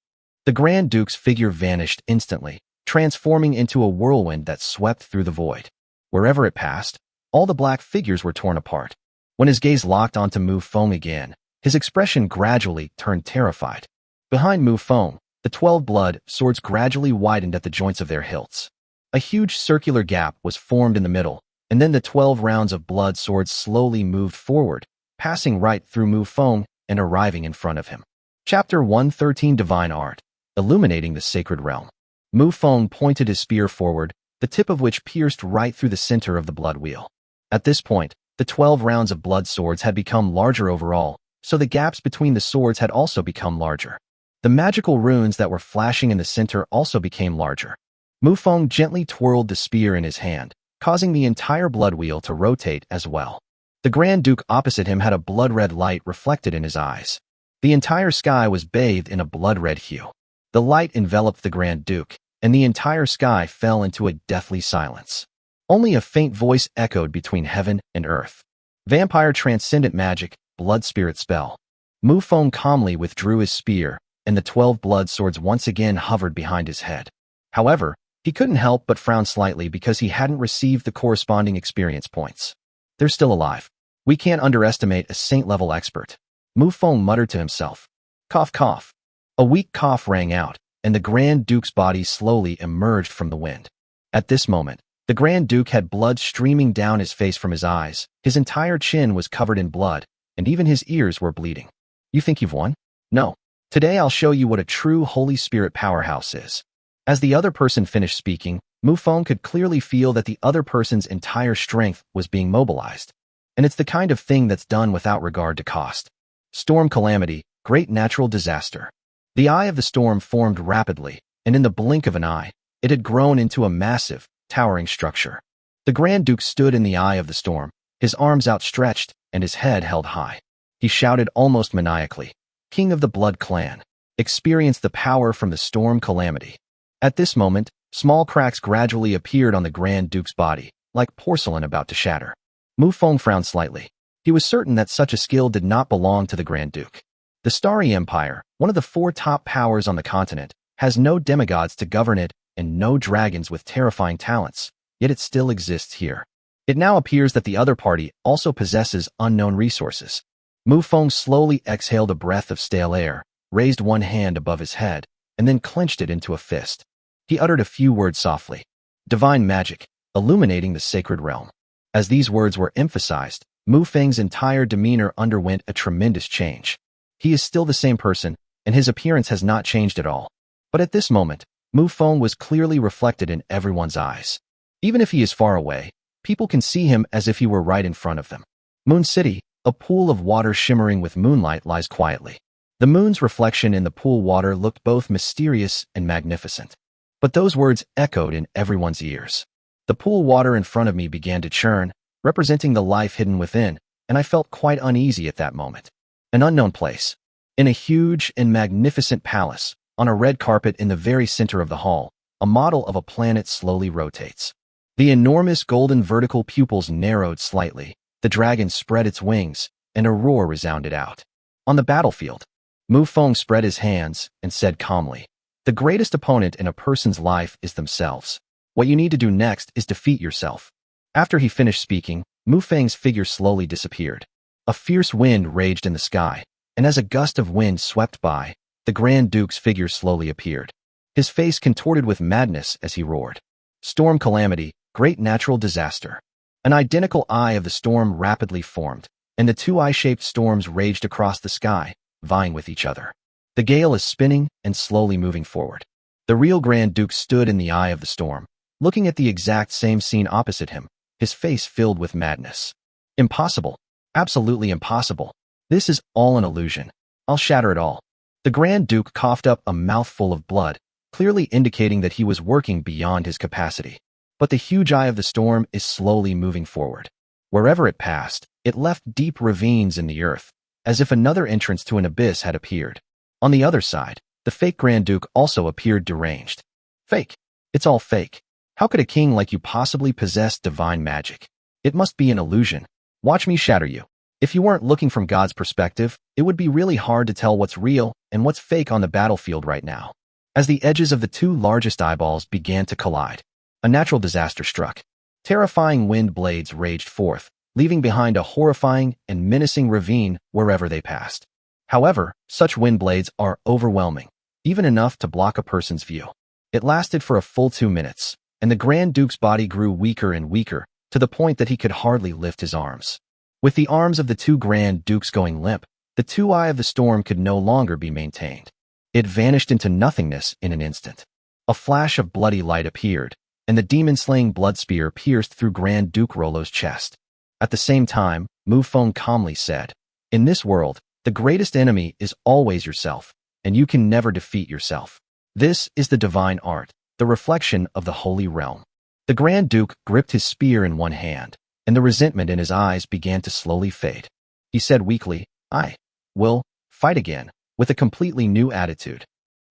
The Grand Duke's figure vanished instantly, transforming into a whirlwind that swept through the void. Wherever it passed, all the black figures were torn apart. When his gaze locked onto Mufong again, his expression gradually turned terrified. Behind Mufong, the 12 blood swords gradually widened at the joints of their hilts. A huge circular gap was formed in the middle, and then the 12 rounds of blood swords slowly moved forward, passing right through Mufong and arriving in front of him. Chapter 113 Divine Art, Illuminating the Sacred Realm. Mufong pointed his spear forward, the tip of which pierced right through the center of the blood wheel. At this point, the 12 rounds of blood swords had become larger overall, so the gaps between the swords had also become larger. The magical runes that were flashing in the center also became larger. Mufong gently twirled the spear in his hand, causing the entire blood wheel to rotate as well. The Grand Duke opposite him had a blood-red light reflected in his eyes. The entire sky was bathed in a blood-red hue. The light enveloped the Grand Duke, and the entire sky fell into a deathly silence. Only a faint voice echoed between heaven and earth. Vampire transcendent magic, blood spirit spell. Mufong calmly withdrew his spear, and the 12 blood swords once again hovered behind his head. However, he couldn't help but frown slightly because he hadn't received the corresponding experience points. They're still alive. We can't underestimate a saint-level expert. Mufong muttered to himself. Cough, cough. A weak cough rang out, and the Grand Duke's body slowly emerged from the wind. At this moment, the Grand Duke had blood streaming down his face from his eyes, his entire chin was covered in blood, and even his ears were bleeding. You think you've won? No. Today I'll show you what a true Holy Spirit powerhouse is. As the other person finished speaking, Mufong could clearly feel that the other person's entire strength was being mobilized. And it's the kind of thing that's done without regard to cost. Storm calamity, great natural disaster. The eye of the storm formed rapidly, and in the blink of an eye, it had grown into a massive, towering structure. The Grand Duke stood in the eye of the storm, his arms outstretched and his head held high. He shouted almost maniacally, King of the Blood Clan, experience the power from the storm calamity. At this moment, small cracks gradually appeared on the Grand Duke's body, like porcelain about to shatter. Mufong frowned slightly. He was certain that such a skill did not belong to the Grand Duke. The Starry Empire, one of the 4 top powers on the continent, has no demigods to govern it and no dragons with terrifying talents, yet it still exists here. It now appears that the other party also possesses unknown resources. Mufong slowly exhaled a breath of stale air, raised one hand above his head, and then clenched it into a fist. He uttered a few words softly. Divine magic, illuminating the sacred realm. As these words were emphasized, Mufong's entire demeanor underwent a tremendous change. He is still the same person, and his appearance has not changed at all. But at this moment, Mufong was clearly reflected in everyone's eyes. Even if he is far away, people can see him as if he were right in front of them. Moon City, a pool of water shimmering with moonlight, lies quietly. The moon's reflection in the pool water looked both mysterious and magnificent. But those words echoed in everyone's ears. The pool water in front of me began to churn, representing the life hidden within, and I felt quite uneasy at that moment. An unknown place. In a huge and magnificent palace, on a red carpet in the very center of the hall, a model of a planet slowly rotates. The enormous golden vertical pupils narrowed slightly, the dragon spread its wings, and a roar resounded out. On the battlefield, Mufong spread his hands and said calmly, the greatest opponent in a person's life is themselves. What you need to do next is defeat yourself. After he finished speaking, Mufong's figure slowly disappeared. A fierce wind raged in the sky, and as a gust of wind swept by, the Grand Duke's figure slowly appeared. His face contorted with madness as he roared. Storm calamity, great natural disaster. An identical eye of the storm rapidly formed, and the 2 eye-shaped storms raged across the sky, vying with each other. The gale is spinning and slowly moving forward. The real Grand Duke stood in the eye of the storm, looking at the exact same scene opposite him, his face filled with madness. Impossible. Absolutely impossible. This is all an illusion. I'll shatter it all. The Grand Duke coughed up a mouthful of blood, clearly indicating that he was working beyond his capacity. But the huge eye of the storm is slowly moving forward. Wherever it passed, it left deep ravines in the earth, as if another entrance to an abyss had appeared. On the other side, the fake Grand Duke also appeared deranged. Fake. It's all fake. How could a king like you possibly possess divine magic? It must be an illusion. Watch me shatter you. If you weren't looking from God's perspective, it would be really hard to tell what's real and what's fake on the battlefield right now. As the edges of the 2 largest eyeballs began to collide, a natural disaster struck. Terrifying wind blades raged forth, leaving behind a horrifying and menacing ravine wherever they passed. However, such wind blades are overwhelming, even enough to block a person's view. It lasted for a full 2 minutes, and the Grand Duke's body grew weaker and weaker, to the point that he could hardly lift his arms. With the arms of the 2 Grand Dukes going limp, the 2 eye of the storm could no longer be maintained. It vanished into nothingness in an instant. A flash of bloody light appeared, and the demon-slaying blood spear pierced through Grand Duke Rollo's chest. At the same time, Mufong calmly said, in this world, the greatest enemy is always yourself, and you can never defeat yourself. This is the divine art, the reflection of the holy realm. The Grand Duke gripped his spear in one hand, and the resentment in his eyes began to slowly fade. He said weakly, I will fight again, with a completely new attitude.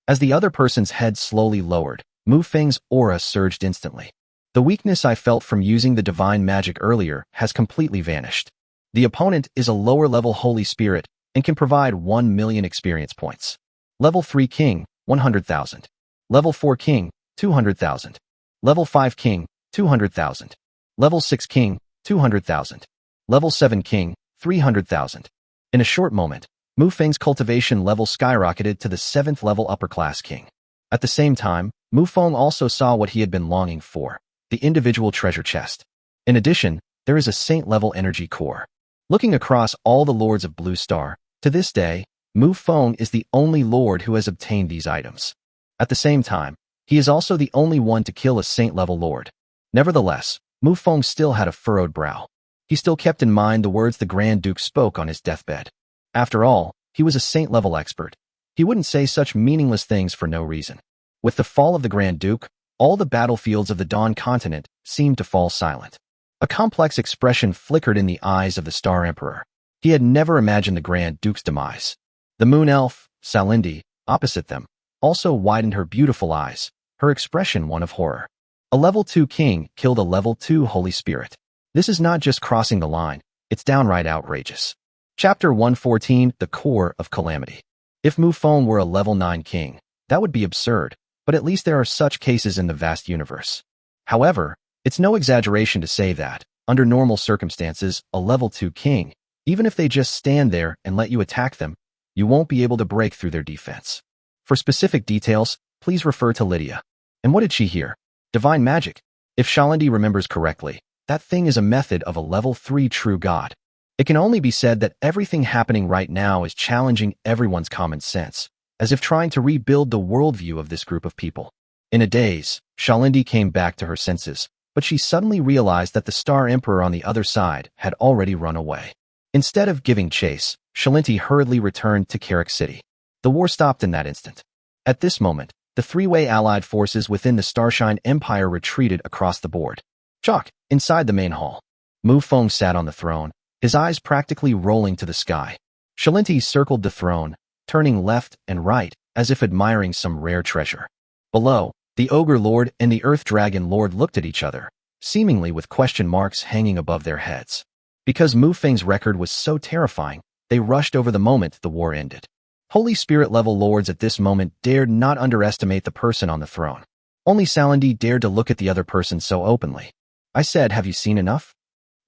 As the other person's head slowly lowered, Mufeng's aura surged instantly. The weakness I felt from using the divine magic earlier has completely vanished. The opponent is a lower-level Holy Spirit and can provide 1 million experience points. Level 3 King, 100,000. Level 4 King, 200,000. Level 5 King, 200,000. Level 6 King, 200,000. Level 7 King, 300,000. In a short moment, Mufeng's cultivation level skyrocketed to the 7th level upper-class king. At the same time, Mufong also saw what he had been longing for, the individual treasure chest. In addition, there is a saint-level energy core. Looking across all the lords of Blue Star, to this day, Mufong is the only lord who has obtained these items. At the same time, he is also the only one to kill a saint-level lord. Nevertheless, Mufong still had a furrowed brow. He still kept in mind the words the Grand Duke spoke on his deathbed. After all, he was a saint-level expert. He wouldn't say such meaningless things for no reason. With the fall of the Grand Duke, all the battlefields of the Dawn continent seemed to fall silent. A complex expression flickered in the eyes of the Star Emperor. He had never imagined the Grand Duke's demise. The Moon Elf, Salindi, opposite them, also widened her beautiful eyes, her expression one of horror. A level 2 king killed a level 2 Holy Spirit. This is not just crossing the line, it's downright outrageous. Chapter 114, The Core of Calamity. If Mufong were a level 9 king, that would be absurd, but at least there are such cases in the vast universe. However, it's no exaggeration to say that, under normal circumstances, a level 2 king, even if they just stand there and let you attack them, you won't be able to break through their defense. For specific details, please refer to Lydia. And what did she hear? Divine magic. If Shalindi remembers correctly, that thing is a method of a level 3 true god. It can only be said that everything happening right now is challenging everyone's common sense, as if trying to rebuild the worldview of this group of people. In a daze, Shalindi came back to her senses, but she suddenly realized that the Star Emperor on the other side had already run away. Instead of giving chase, Shalindi hurriedly returned to Carrick City. The war stopped in that instant. At this moment, the three-way allied forces within the Starshine Empire retreated across the board. Chalk, inside the main hall. Mufong sat on the throne, his eyes practically rolling to the sky. Shalindi circled the throne, turning left and right, as if admiring some rare treasure. Below, the Ogre Lord and the Earth Dragon Lord looked at each other, seemingly with question marks hanging above their heads. Because Mufeng's record was so terrifying, they rushed over the moment the war ended. Holy Spirit-level lords at this moment dared not underestimate the person on the throne. Only Salindi dared to look at the other person so openly. I said, have you seen enough?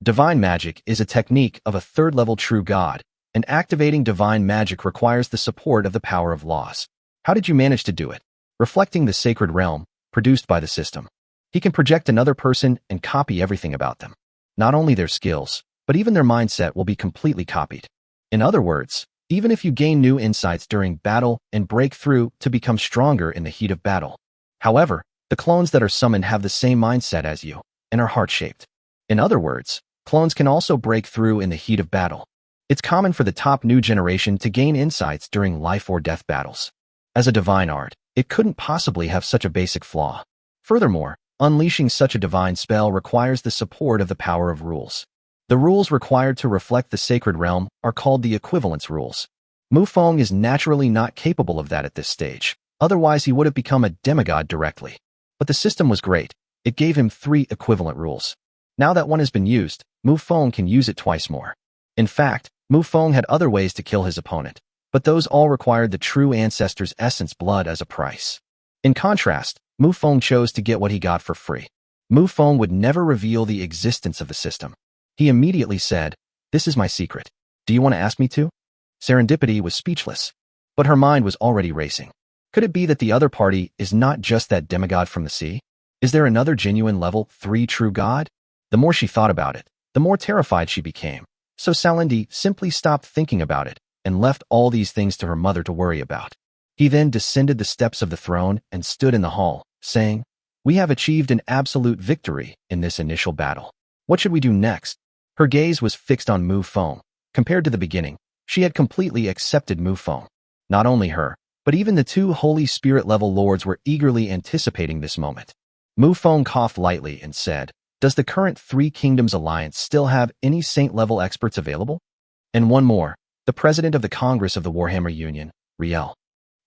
Divine magic is a technique of a third-level true god, and activating divine magic requires the support of the power of laws. How did you manage to do it? Reflecting the sacred realm, produced by the system. He can project another person and copy everything about them. Not only their skills, but even their mindset will be completely copied. In other words, even if you gain new insights during battle and break through to become stronger in the heat of battle. However, the clones that are summoned have the same mindset as you, and are heart-shaped. In other words, clones can also break through in the heat of battle. It's common for the top new generation to gain insights during life or death battles. As a divine art, it couldn't possibly have such a basic flaw. Furthermore, unleashing such a divine spell requires the support of the power of rules. The rules required to reflect the sacred realm are called the equivalence rules. Mufong is naturally not capable of that at this stage, otherwise he would have become a demigod directly. But the system was great. It gave him 3 equivalent rules. Now that one has been used, Mufong can use it twice more. In fact, Mufong had other ways to kill his opponent, but those all required the true ancestor's essence blood as a price. In contrast, Mufong chose to get what he got for free. Mufong would never reveal the existence of the system. He immediately said, "This is my secret. Do you want to ask me to?" Serendipity was speechless, but her mind was already racing. Could it be that the other party is not just that demigod from the sea? Is there another genuine level 3 true god? The more she thought about it, the more terrified she became. So Salindi simply stopped thinking about it and left all these things to her mother to worry about. He then descended the steps of the throne and stood in the hall, saying, "We have achieved an absolute victory in this initial battle. What should we do next?" Her gaze was fixed on Mufong. Compared to the beginning, she had completely accepted Mufong. Not only her, but even the 2 Holy Spirit-level lords were eagerly anticipating this moment. Mufong coughed lightly and said, "Does the current 3 Kingdoms Alliance still have any Saint-level experts available?" And one more, the president of the Congress of the Warhammer Union, Riel.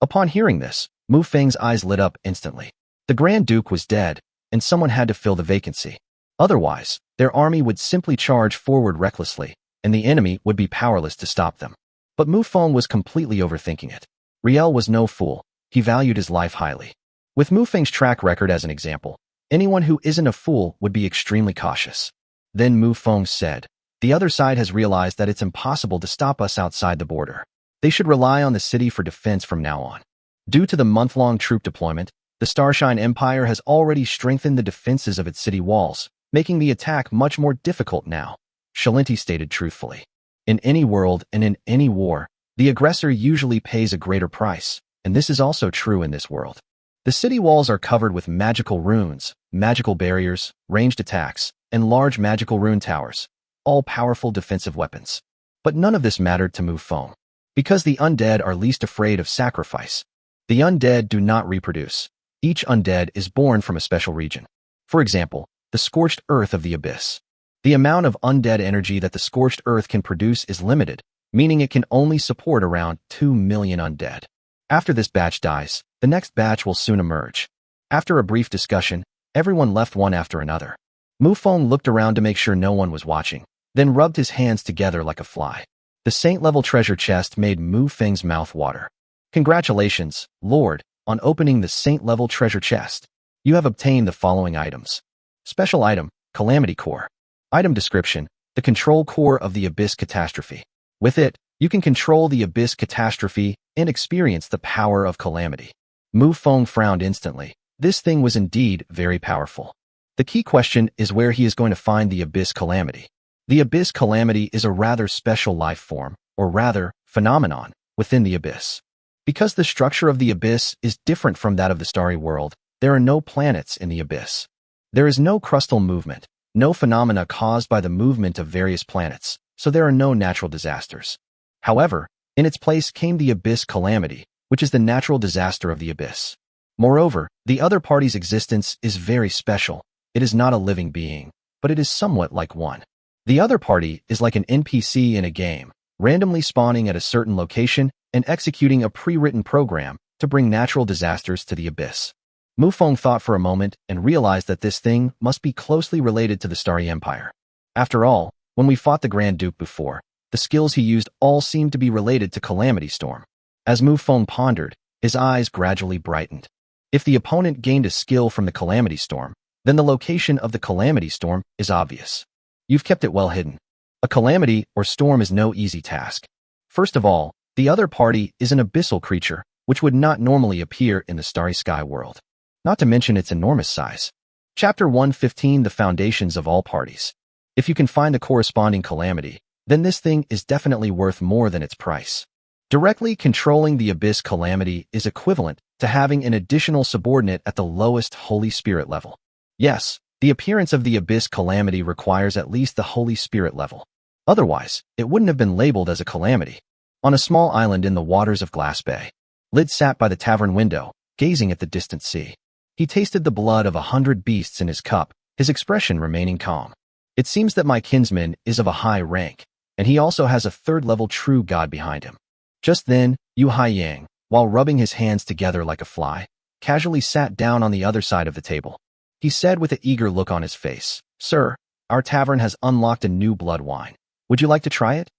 Upon hearing this, Mufeng's eyes lit up instantly. The Grand Duke was dead, and someone had to fill the vacancy. Otherwise, their army would simply charge forward recklessly, and the enemy would be powerless to stop them. But Mufong was completely overthinking it. Riel was no fool. He valued his life highly. With Mufeng's track record as an example, anyone who isn't a fool would be extremely cautious. Then Mufong said, "The other side has realized that it's impossible to stop us outside the border. They should rely on the city for defense from now on. Due to the month-long troop deployment, the Starshine Empire has already strengthened the defenses of its city walls, making the attack much more difficult now," Shalinti stated truthfully. In any world and in any war, the aggressor usually pays a greater price, and this is also true in this world. The city walls are covered with magical runes, magical barriers, ranged attacks, and large magical rune towers, all powerful defensive weapons. But none of this mattered to Mufong, because the undead are least afraid of sacrifice. The undead do not reproduce. Each undead is born from a special region. For example, the scorched earth of the abyss. The amount of undead energy that the scorched earth can produce is limited, meaning it can only support around 2 million undead. After this batch dies, the next batch will soon emerge. After a brief discussion, everyone left one after another. Mufong looked around to make sure no one was watching, then rubbed his hands together like a fly. The saint-level treasure chest made Mufeng's mouth water. "Congratulations, Lord, on opening the saint-level treasure chest. You have obtained the following items. Special item, Calamity Core. Item description, the control core of the Abyss Catastrophe. With it, you can control the Abyss Catastrophe and experience the power of calamity." Mufong frowned instantly. This thing was indeed very powerful. The key question is where he is going to find the Abyss Calamity. The Abyss Calamity is a rather special life form, or rather, phenomenon, within the Abyss. Because the structure of the Abyss is different from that of the starry world, there are no planets in the Abyss. There is no crustal movement, no phenomena caused by the movement of various planets, so there are no natural disasters. However, in its place came the Abyss Calamity, which is the natural disaster of the Abyss. Moreover, the other party's existence is very special. It is not a living being, but it is somewhat like one. The other party is like an NPC in a game, randomly spawning at a certain location and executing a pre-written program to bring natural disasters to the Abyss. Mufong thought for a moment and realized that this thing must be closely related to the Starry Empire. After all, when we fought the Grand Duke before, the skills he used all seemed to be related to Calamity Storm. As Mufong pondered, his eyes gradually brightened. If the opponent gained a skill from the Calamity Storm, then the location of the Calamity Storm is obvious. You've kept it well hidden. A calamity or storm is no easy task. First of all, the other party is an abyssal creature, which would not normally appear in the starry sky world. Not to mention its enormous size. Chapter 115, The Foundations of All Parties. If you can find the corresponding calamity, then this thing is definitely worth more than its price. Directly controlling the Abyss Calamity is equivalent to having an additional subordinate at the lowest Holy Spirit level. Yes, the appearance of the Abyss Calamity requires at least the Holy Spirit level. Otherwise, it wouldn't have been labeled as a calamity. On a small island in the waters of Glass Bay, Lid sat by the tavern window, gazing at the distant sea. He tasted the blood of 100 beasts in his cup, his expression remaining calm. "It seems that my kinsman is of a high rank, and he also has a third-level true god behind him." Just then, Yu Haiyang, while rubbing his hands together like a fly, casually sat down on the other side of the table. He said with an eager look on his face, "Sir, our tavern has unlocked a new blood wine. Would you like to try it?"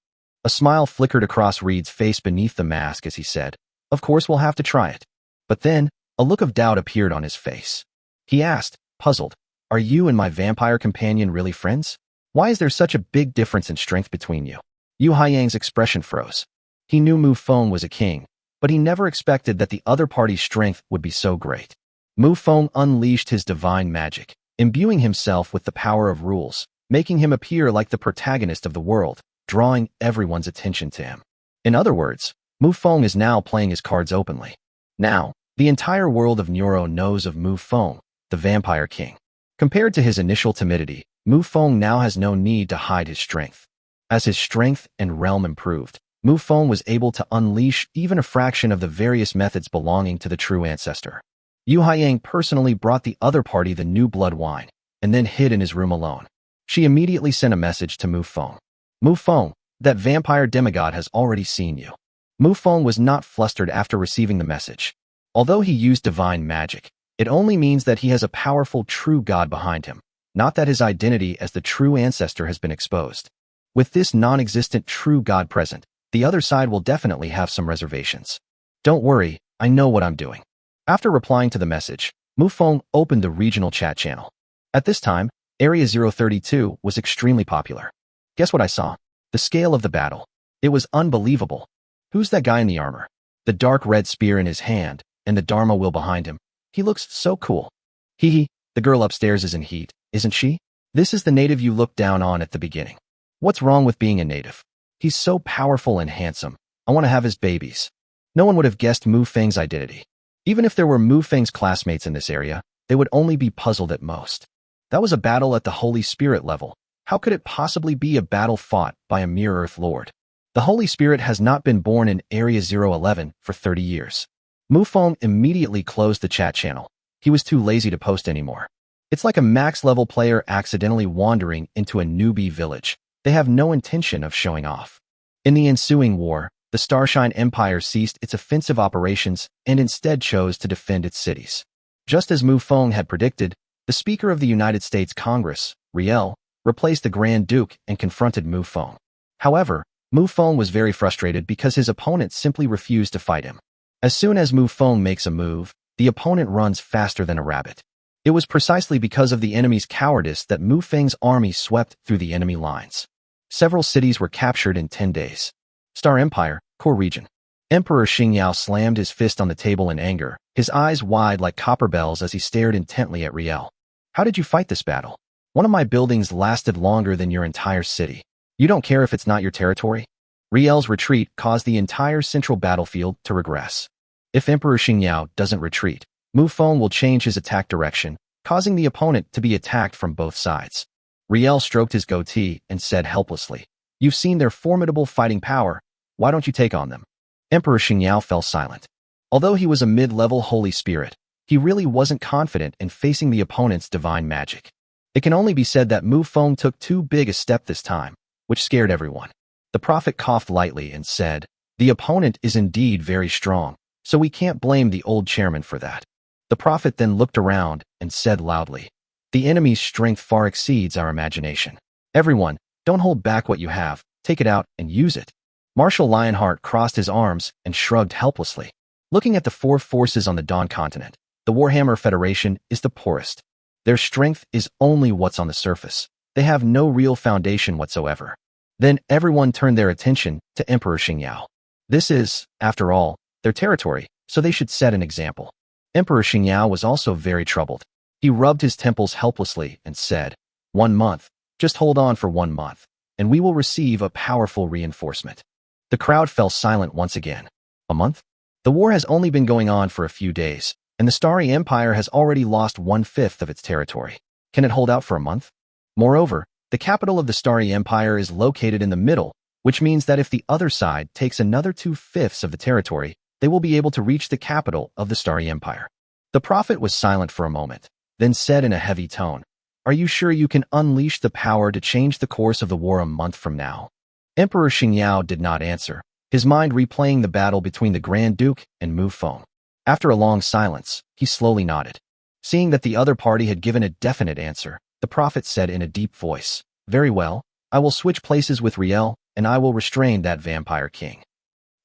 A smile flickered across Reed's face beneath the mask as he said, "Of course we'll have to try it." But then, a look of doubt appeared on his face. He asked, puzzled, "Are you and my vampire companion really friends? Why is there such a big difference in strength between you?" Yu Haiyang's expression froze. He knew Mufong was a king, but he never expected that the other party's strength would be so great. Mufong unleashed his divine magic, imbuing himself with the power of rules, making him appear like the protagonist of the world, drawing everyone's attention to him. In other words, Mufong is now playing his cards openly. Now, the entire world of Neuro knows of Mufong, the Vampire King. Compared to his initial timidity, Mufong now has no need to hide his strength. As his strength and realm improved, Mufong was able to unleash even a fraction of the various methods belonging to the true ancestor. Yu Haiyang personally brought the other party the new blood wine, and then hid in his room alone. She immediately sent a message to Mufong. "Mufong, that vampire demigod has already seen you." Mufong was not flustered after receiving the message. Although he used divine magic, it only means that he has a powerful true god behind him, not that his identity as the true ancestor has been exposed. With this non-existent true god present, the other side will definitely have some reservations. Don't worry, I know what I'm doing. After replying to the message, Mufong opened the regional chat channel. At this time, Area 032 was extremely popular. Guess what I saw? The scale of the battle. It was unbelievable. Who's that guy in the armor? The dark red spear in his hand, and the Dharma wheel behind him. He looks so cool. Hee hee, the girl upstairs is in heat, isn't she? This is the native you looked down on at the beginning. What's wrong with being a native? He's so powerful and handsome. I want to have his babies. No one would have guessed Mu Feng's identity. Even if there were Mu Feng's classmates in this area, they would only be puzzled at most. That was a battle at the Holy Spirit level. How could it possibly be a battle fought by a mere Earth Lord? The Holy Spirit has not been born in Area 011 for 30 years. Mufong immediately closed the chat channel. He was too lazy to post anymore. It's like a max-level player accidentally wandering into a newbie village. They have no intention of showing off. In the ensuing war, the Starshine Empire ceased its offensive operations and instead chose to defend its cities. Just as Mufong had predicted, the Speaker of the United States Congress, Riel, replaced the Grand Duke and confronted Mufong. However, Mufong was very frustrated because his opponent simply refused to fight him. As soon as Mufong makes a move, the opponent runs faster than a rabbit. It was precisely because of the enemy's cowardice that Mufeng's army swept through the enemy lines. Several cities were captured in 10 days. Star Empire, Core Region. Emperor Xingyao slammed his fist on the table in anger, his eyes wide like copper bells as he stared intently at Riel. How did you fight this battle? One of my buildings lasted longer than your entire city. You don't care if it's not your territory? Riel's retreat caused the entire central battlefield to regress. If Emperor Xingyao doesn't retreat, Mufong will change his attack direction, causing the opponent to be attacked from both sides. Riel stroked his goatee and said helplessly, "You've seen their formidable fighting power. Why don't you take on them?" Emperor Xingyao fell silent. Although he was a mid-level holy spirit, he really wasn't confident in facing the opponent's divine magic. It can only be said that Mufong took too big a step this time, which scared everyone. The prophet coughed lightly and said, "The opponent is indeed very strong, so we can't blame the old chairman for that." The prophet then looked around and said loudly, "The enemy's strength far exceeds our imagination. Everyone, don't hold back what you have, take it out and use it." Marshal Lionheart crossed his arms and shrugged helplessly. Looking at the four forces on the Dawn continent, the Warhammer Federation is the poorest. Their strength is only what's on the surface. They have no real foundation whatsoever. Then everyone turned their attention to Emperor Xingyao. This is, after all, their territory, so they should set an example. Emperor Xingyao was also very troubled. He rubbed his temples helplessly and said, 1 month, just hold on for 1 month, and we will receive a powerful reinforcement." The crowd fell silent once again. A month? The war has only been going on for a few days, and the Starry Empire has already lost 1/5 of its territory. Can it hold out for a month? Moreover, the capital of the Starry Empire is located in the middle, which means that if the other side takes another 2/5 of the territory, they will be able to reach the capital of the Starry Empire. The prophet was silent for a moment, then said in a heavy tone, "Are you sure you can unleash the power to change the course of the war a month from now?" Emperor Xingyao did not answer, his mind replaying the battle between the Grand Duke and Mufong. After a long silence, he slowly nodded. Seeing that the other party had given a definite answer, the prophet said in a deep voice, "Very well, I will switch places with Riel, and I will restrain that vampire king."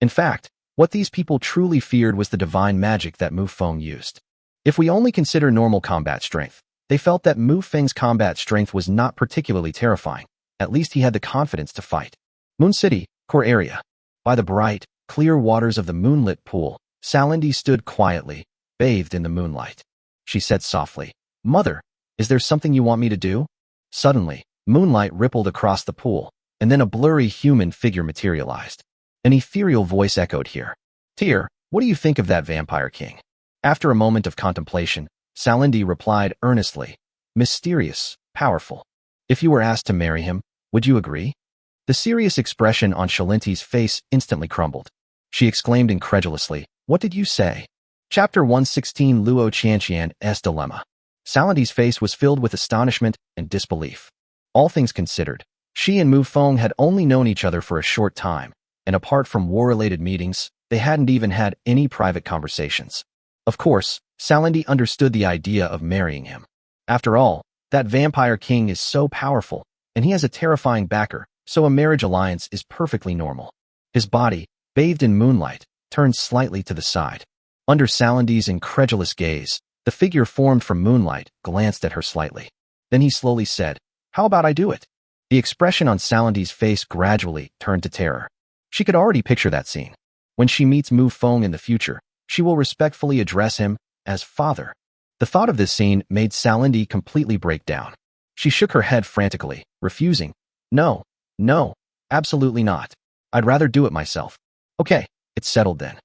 In fact, what these people truly feared was the divine magic that Mufong used. If we only consider normal combat strength, they felt that Mufeng's combat strength was not particularly terrifying. At least he had the confidence to fight. Moon City, Core Area. By the bright, clear waters of the moonlit pool, Salindi stood quietly, bathed in the moonlight. She said softly, "Mother, is there something you want me to do?" Suddenly, moonlight rippled across the pool, and then a blurry human figure materialized. An ethereal voice echoed here. "Tyr, what do you think of that vampire king?" After a moment of contemplation, Salindi replied earnestly, "Mysterious, powerful. If you were asked to marry him, would you agree?" The serious expression on Shalinti's face instantly crumbled. She exclaimed incredulously, "What did you say?" Chapter 116 Luo Qianqian's Dilemma. Salindi's face was filled with astonishment and disbelief. All things considered, she and Mufong had only known each other for a short time, and apart from war-related meetings, they hadn't even had any private conversations. Of course, Salandi understood the idea of marrying him. After all, that vampire king is so powerful, and he has a terrifying backer, so a marriage alliance is perfectly normal. His body, bathed in moonlight, turned slightly to the side. Under Salandi's incredulous gaze, the figure formed from moonlight glanced at her slightly. Then he slowly said, "How about I do it?" The expression on Salandi's face gradually turned to terror. She could already picture that scene. When she meets Mufong in the future, she will respectfully address him as father. The thought of this scene made Salandi completely break down. She shook her head frantically, refusing. No, absolutely not. I'd rather do it myself. Okay, it's settled then.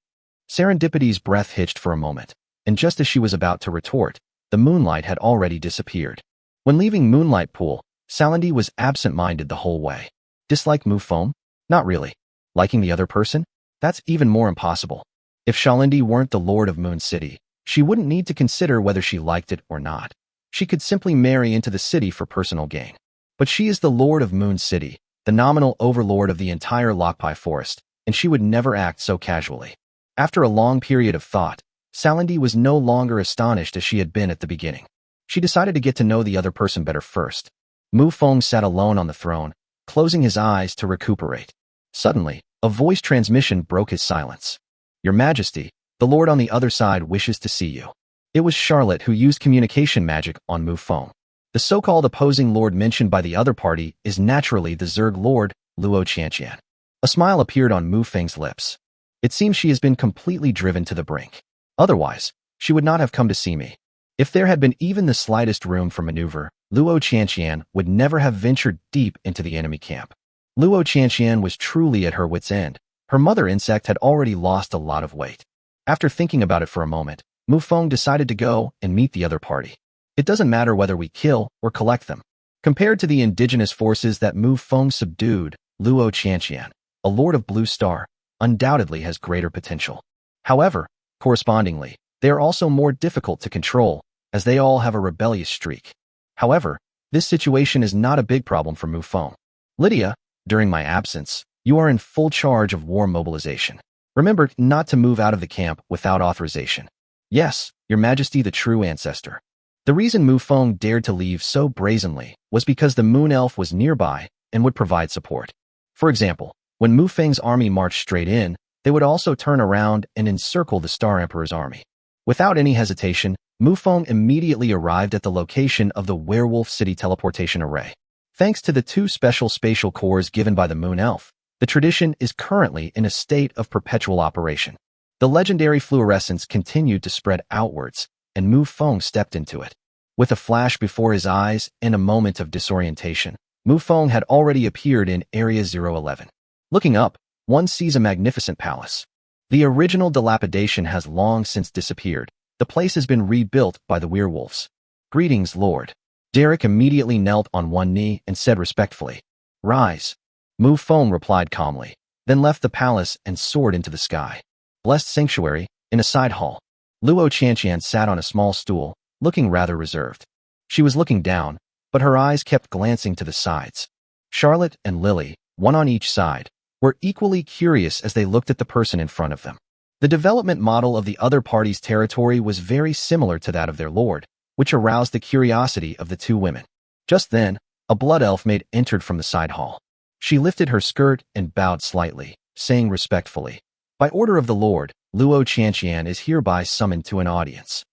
Serendipity's breath hitched for a moment, and just as she was about to retort, the moonlight had already disappeared. When leaving Moonlight Pool, Salandi was absent-minded the whole way. Dislike Mufong? Not really. Liking the other person? That's even more impossible. If Shalindi weren't the Lord of Moon City, she wouldn't need to consider whether she liked it or not. She could simply marry into the city for personal gain. But she is the Lord of Moon City, the nominal overlord of the entire Lokpai Forest, and she would never act so casually. After a long period of thought, Salandi was no longer astonished as she had been at the beginning. She decided to get to know the other person better first. Mufong sat alone on the throne, closing his eyes to recuperate. Suddenly, a voice transmission broke his silence. "Your Majesty, the Lord on the other side wishes to see you." It was Charlotte who used communication magic on Mufong. The so-called opposing lord mentioned by the other party is naturally the Zerg Lord, Luo Qianqian. A smile appeared on Mufeng's lips. It seems she has been completely driven to the brink. Otherwise, she would not have come to see me. If there had been even the slightest room for maneuver, Luo Qianqian would never have ventured deep into the enemy camp. Luo Qianqian was truly at her wit's end. Her mother insect had already lost a lot of weight. After thinking about it for a moment, Mufong decided to go and meet the other party. It doesn't matter whether we kill or collect them. Compared to the indigenous forces that Mufong subdued, Luo Qianqian, a lord of Blue Star, undoubtedly has greater potential. However, correspondingly, they are also more difficult to control, as they all have a rebellious streak. However, this situation is not a big problem for Mufong. Lydia, during my absence, you are in full charge of war mobilization. Remember not to move out of the camp without authorization. Yes, Your Majesty, the true ancestor. The reason Mufong dared to leave so brazenly was because the Moon Elf was nearby and would provide support. For example, when Mufeng's army marched straight in, they would also turn around and encircle the Star Emperor's army. Without any hesitation, Mufong immediately arrived at the location of the Werewolf City teleportation array. Thanks to the 2 special spatial cores given by the Moon Elf, the tradition is currently in a state of perpetual operation. The legendary fluorescence continued to spread outwards, and Mufong stepped into it. With a flash before his eyes and a moment of disorientation, Mufong had already appeared in Area 011. Looking up, one sees a magnificent palace. The original dilapidation has long since disappeared. The place has been rebuilt by the werewolves. "Greetings, Lord." Derek immediately knelt on one knee and said respectfully, "Rise." Mufong replied calmly, then left the palace and soared into the sky. Blessed Sanctuary, in a side hall. Luo Qianqian sat on a small stool, looking rather reserved. She was looking down, but her eyes kept glancing to the sides. Charlotte and Lily, one on each side, were equally curious as they looked at the person in front of them. The development model of the other party's territory was very similar to that of their lord, which aroused the curiosity of the 2 women. Just then, a blood elf maid entered from the side hall. She lifted her skirt and bowed slightly, saying respectfully, "By order of the Lord, Luo Qianqian is hereby summoned to an audience."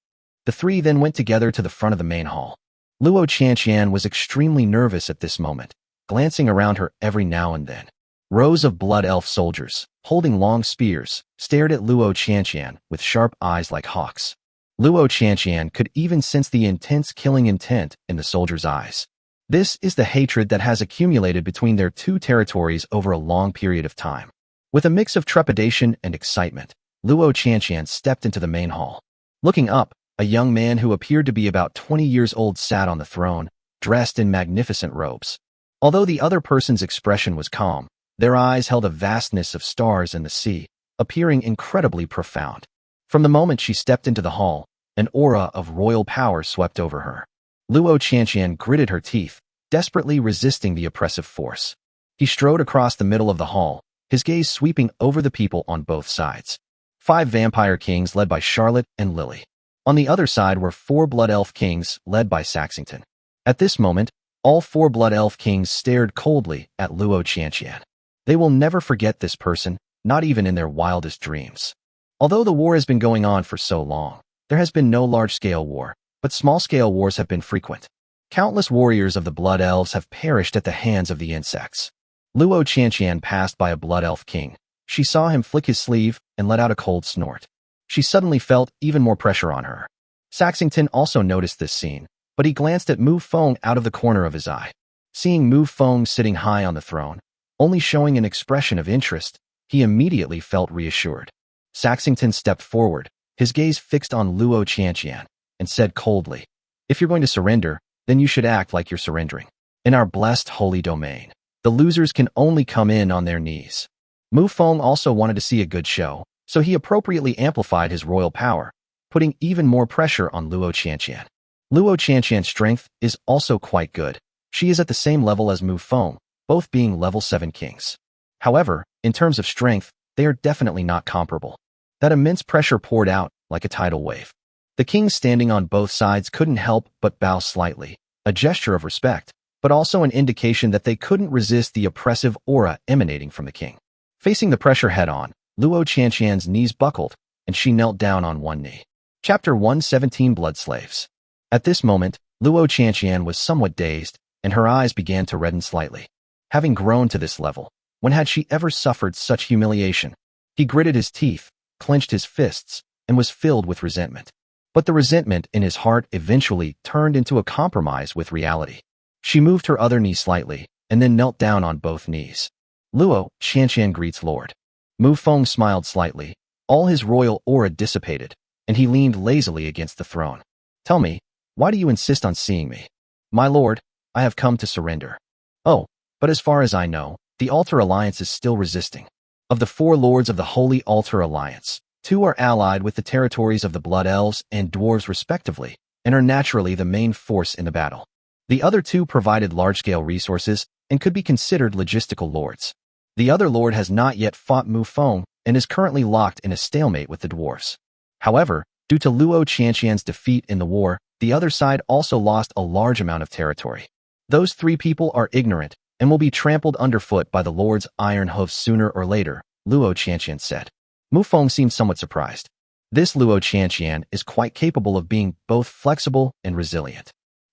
The 3 then went together to the front of the main hall. Luo Qianqian was extremely nervous at this moment, glancing around her every now and then. Rows of blood elf soldiers, holding long spears, stared at Luo Qianqian with sharp eyes like hawks. Luo Qianqian could even sense the intense killing intent in the soldiers' eyes. This is the hatred that has accumulated between their 2 territories over a long period of time. With a mix of trepidation and excitement, Luo Qianqian stepped into the main hall. Looking up, a young man who appeared to be about 20 years old sat on the throne, dressed in magnificent robes. Although the other person's expression was calm, their eyes held a vastness of stars and the sea, appearing incredibly profound. From the moment she stepped into the hall, an aura of royal power swept over her. Luo Qianqian gritted her teeth, desperately resisting the oppressive force. He strode across the middle of the hall, his gaze sweeping over the people on both sides. 5 vampire kings led by Charlotte and Lily. On the other side were 4 blood elf kings led by Saxington. At this moment, all 4 blood elf kings stared coldly at Luo Qianqian. They will never forget this person, not even in their wildest dreams. Although the war has been going on for so long, there has been no large-scale war, but small-scale wars have been frequent. Countless warriors of the blood elves have perished at the hands of the insects. Luo Qianqian passed by a blood elf king. She saw him flick his sleeve and let out a cold snort. She suddenly felt even more pressure on her. Saxington also noticed this scene, but he glanced at Mufong out of the corner of his eye. Seeing Mufong sitting high on the throne, only showing an expression of interest, he immediately felt reassured. Saxington stepped forward, his gaze fixed on Luo Qianqian, and said coldly, "If you're going to surrender, then you should act like you're surrendering. In our blessed holy domain, the losers can only come in on their knees." Mufong also wanted to see a good show, so he appropriately amplified his royal power, putting even more pressure on Luo Qianqian. Luo Qianqian's strength is also quite good. She is at the same level as Mufong, both being level 7 kings. However, in terms of strength, they are definitely not comparable. That immense pressure poured out like a tidal wave. The kings standing on both sides couldn't help but bow slightly, a gesture of respect, but also an indication that they couldn't resist the oppressive aura emanating from the king. Facing the pressure head-on, Luo Qianqian's knees buckled, and she knelt down on one knee. Chapter 117 Blood Slaves. At this moment, Luo Qianqian was somewhat dazed, and her eyes began to redden slightly. Having grown to this level, when had she ever suffered such humiliation? He gritted his teeth, clenched his fists, and was filled with resentment. But the resentment in his heart eventually turned into a compromise with reality. She moved her other knee slightly, and then knelt down on both knees. "Luo Qianqian greets Lord." Mufong smiled slightly. All his royal aura dissipated, and he leaned lazily against the throne. "Tell me, why do you insist on seeing me?" "My lord, I have come to surrender." "Oh, but as far as I know, the Altar Alliance is still resisting. Of the 4 lords of the Holy Altar Alliance, 2 are allied with the territories of the Blood Elves and Dwarves respectively, and are naturally the main force in the battle. The other 2 provided large-scale resources and could be considered logistical lords. The other lord has not yet fought Mufong and is currently locked in a stalemate with the dwarves. However, due to Luo Qianqian's defeat in the war, the other side also lost a large amount of territory. Those 3 people are ignorant and will be trampled underfoot by the lord's iron hoofs sooner or later, Luo Qianqian said. Mufong seemed somewhat surprised. This Luo Qianqian is quite capable of being both flexible and resilient.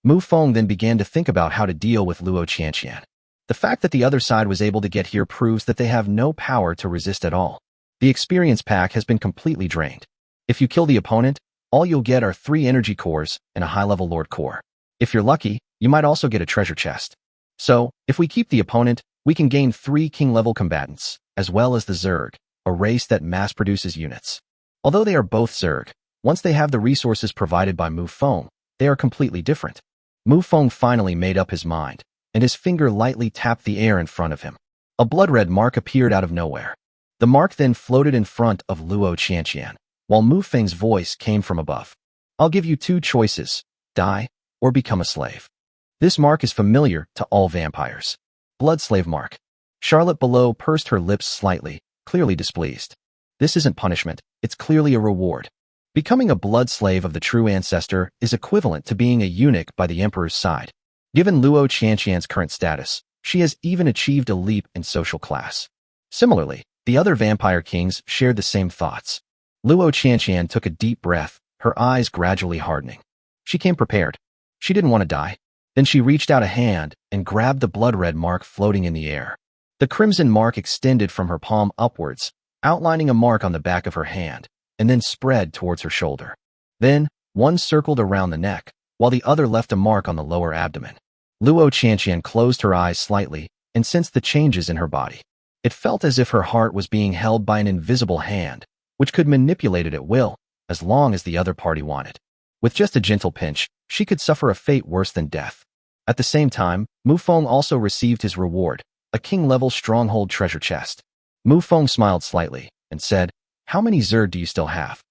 Mufong then began to think about how to deal with Luo Qianqian. The fact that the other side was able to get here proves that they have no power to resist at all. The experience pack has been completely drained. If you kill the opponent, all you'll get are 3 energy cores and a high-level lord core. If you're lucky, you might also get a treasure chest. So, if we keep the opponent, we can gain 3 king-level combatants, as well as the Zerg, a race that mass-produces units. Although they are both Zerg, once they have the resources provided by Mufong, they are completely different. Mufong finally made up his mind, and his finger lightly tapped the air in front of him. A blood-red mark appeared out of nowhere. The mark then floated in front of Luo Qianqian, while Mufeng's voice came from above. "I'll give you 2 choices, die or become a slave." This mark is familiar to all vampires. Blood slave mark. Charlotte below pursed her lips slightly, clearly displeased. This isn't punishment, it's clearly a reward. Becoming a blood slave of the true ancestor is equivalent to being a eunuch by the emperor's side. Given Luo Qianqian's current status, she has even achieved a leap in social class. Similarly, the other vampire kings shared the same thoughts. Luo Qianqian took a deep breath, her eyes gradually hardening. She came prepared. She didn't want to die. Then she reached out a hand and grabbed the blood-red mark floating in the air. The crimson mark extended from her palm upwards, outlining a mark on the back of her hand, and then spread towards her shoulder. Then, one circled around the neck, while the other left a mark on the lower abdomen. Luo Qianqian closed her eyes slightly and sensed the changes in her body. It felt as if her heart was being held by an invisible hand, which could manipulate it at will, as long as the other party wanted. With just a gentle pinch, she could suffer a fate worse than death. At the same time, Mufong also received his reward, a king-level stronghold treasure chest. Mufong smiled slightly and said, "How many Zerg do you still have?"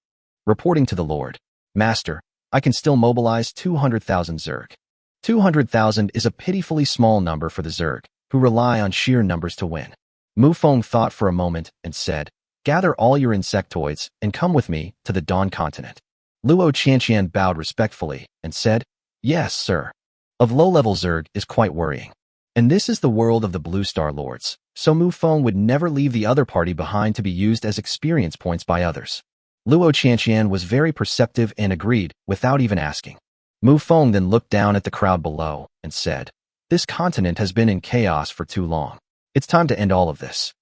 Reporting to the Lord, "Master, I can still mobilize 200,000 Zerg." 200,000 is a pitifully small number for the Zerg, who rely on sheer numbers to win. Mufong thought for a moment and said, Gather all your insectoids and come with me to the Dawn continent. Luo Qianqian bowed respectfully and said, "Yes, sir." Of low-level Zerg is quite worrying. And this is the world of the Blue Star Lords, so Mufong would never leave the other party behind to be used as experience points by others. Luo Qianqian was very perceptive and agreed without even asking. Mufong then looked down at the crowd below and said, "This continent has been in chaos for too long. It's time to end all of this."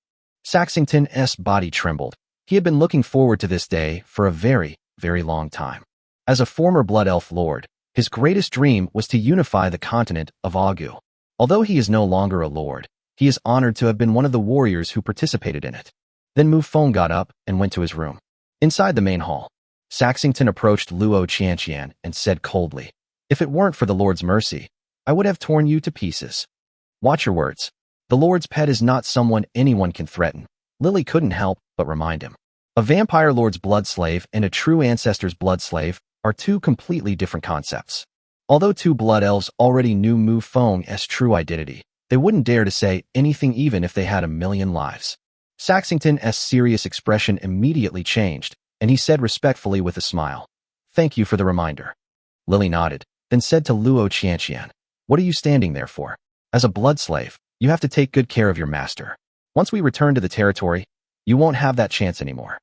Saxington's body trembled. He had been looking forward to this day for a very, very long time. As a former Blood Elf Lord, his greatest dream was to unify the continent of Agu. Although he is no longer a lord, he is honored to have been one of the warriors who participated in it. Then Mufong got up and went to his room. Inside the main hall, Saxington approached Luo Qianqian and said coldly, "If it weren't for the Lord's mercy, I would have torn you to pieces. Watch your words. The Lord's pet is not someone anyone can threaten." Lily couldn't help but remind him. A vampire lord's blood slave and a true ancestor's blood slave are two completely different concepts. Although two blood elves already knew Mufong's true identity, they wouldn't dare to say anything even if they had a million lives. Saxington's serious expression immediately changed, and he said respectfully with a smile, "Thank you for the reminder." Lily nodded, then said to Luo Qianqian, "What are you standing there for? As a blood slave, you have to take good care of your master. Once we return to the territory, you won't have that chance anymore.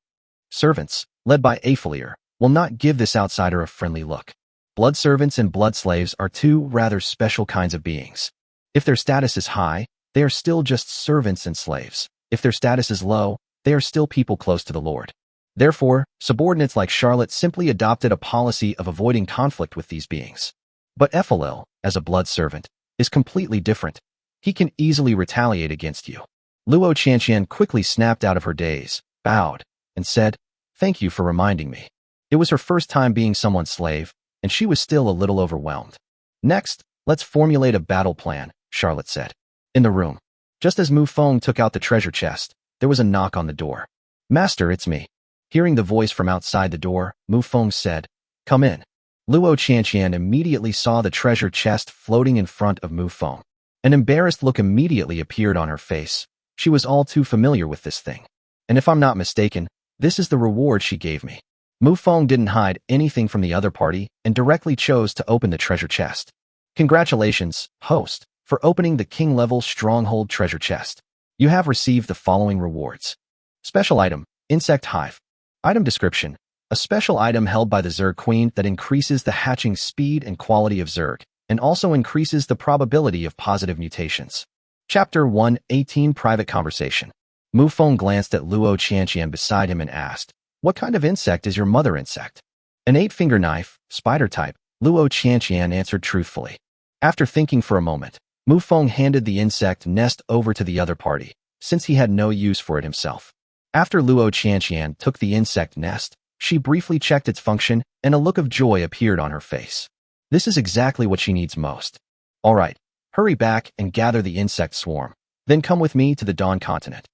Servants, led by Aphelier, will not give this outsider a friendly look. Blood servants and blood slaves are two rather special kinds of beings. If their status is high, they are still just servants and slaves. If their status is low, they are still people close to the Lord. Therefore, subordinates like Charlotte simply adopted a policy of avoiding conflict with these beings. But Ephelil, as a blood servant, is completely different. He can easily retaliate against you." Luo Qianqian quickly snapped out of her daze, bowed, and said, "Thank you for reminding me." It was her first time being someone's slave, and she was still a little overwhelmed. "Next, let's formulate a battle plan," Charlotte said. In the room, just as Mufong took out the treasure chest, there was a knock on the door. "Master, it's me." Hearing the voice from outside the door, Mufong said, "Come in." Luo Qianqian immediately saw the treasure chest floating in front of Mufong. An embarrassed look immediately appeared on her face. She was all too familiar with this thing. And if I'm not mistaken, this is the reward she gave me. Mufong didn't hide anything from the other party and directly chose to open the treasure chest. "Congratulations, host, for opening the king-level stronghold treasure chest. You have received the following rewards. Special item, Insect Hive. Item description, a special item held by the Zerg Queen that increases the hatching speed and quality of Zerg, and also increases the probability of positive mutations." Chapter 118 Private Conversation. Mufong glanced at Luo Qianqian beside him and asked, "What kind of insect is your mother insect?" "An 8-finger knife, spider type," Luo Qianqian answered truthfully. After thinking for a moment, Mufong handed the insect nest over to the other party, since he had no use for it himself. After Luo Qianqian took the insect nest, she briefly checked its function, and a look of joy appeared on her face. This is exactly what she needs most. "All right, hurry back and gather the insect swarm. Then come with me to the Dawn continent."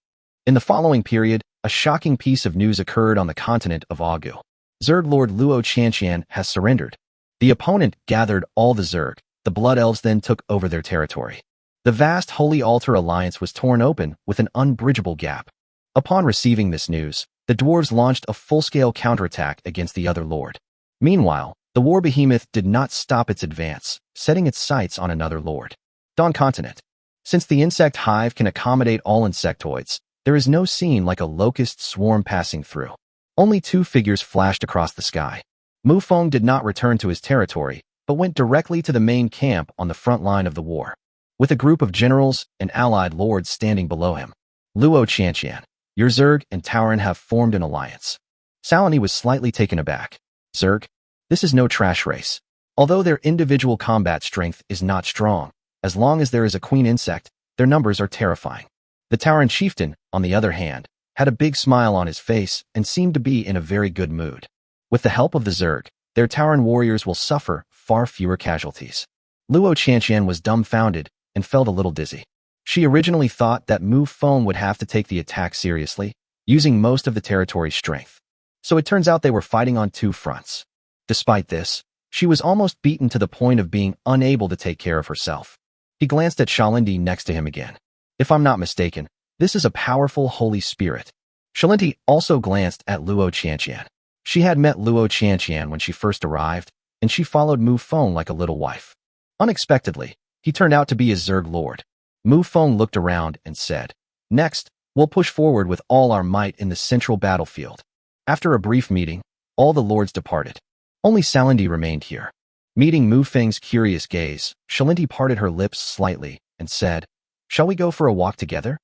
In the following period, a shocking piece of news occurred on the continent of Agu. Zerg Lord Luo Qianqian has surrendered. The opponent gathered all the Zerg. The Blood Elves then took over their territory. The vast Holy Altar alliance was torn open with an unbridgeable gap. Upon receiving this news, the dwarves launched a full-scale counterattack against the other lord. Meanwhile, the war behemoth did not stop its advance, setting its sights on another lord. Dawn continent. Since the insect hive can accommodate all insectoids, there is no scene like a locust swarm passing through. Only 2 figures flashed across the sky. Mufong did not return to his territory, but went directly to the main camp on the front line of the war, with a group of generals and allied lords standing below him. "Luo Qianqian, your Zerg and Tauren have formed an alliance." Salani was slightly taken aback. "Zerg? This is no trash race. Although their individual combat strength is not strong, as long as there is a queen insect, their numbers are terrifying." The Tauren chieftain, on the other hand, had a big smile on his face and seemed to be in a very good mood. With the help of the Zerg, their Tauren warriors will suffer far fewer casualties. Luo Qianqian was dumbfounded and felt a little dizzy. She originally thought that Mufong would have to take the attack seriously, using most of the territory's strength. So it turns out they were fighting on 2 fronts. Despite this, she was almost beaten to the point of being unable to take care of herself. He glanced at Shalindi next to him again. "If I'm not mistaken, this is a powerful Holy Spirit." Shalinti also glanced at Luo Qianqian. She had met Luo Qianqian when she first arrived, and she followed Mufong like a little wife. Unexpectedly, he turned out to be a Zerg lord. Mufong looked around and said, "Next, we'll push forward with all our might in the central battlefield." After a brief meeting, all the lords departed. Only Shalinti remained here. Meeting Mufeng's curious gaze, Shalinti parted her lips slightly and said, "Shall we go for a walk together?"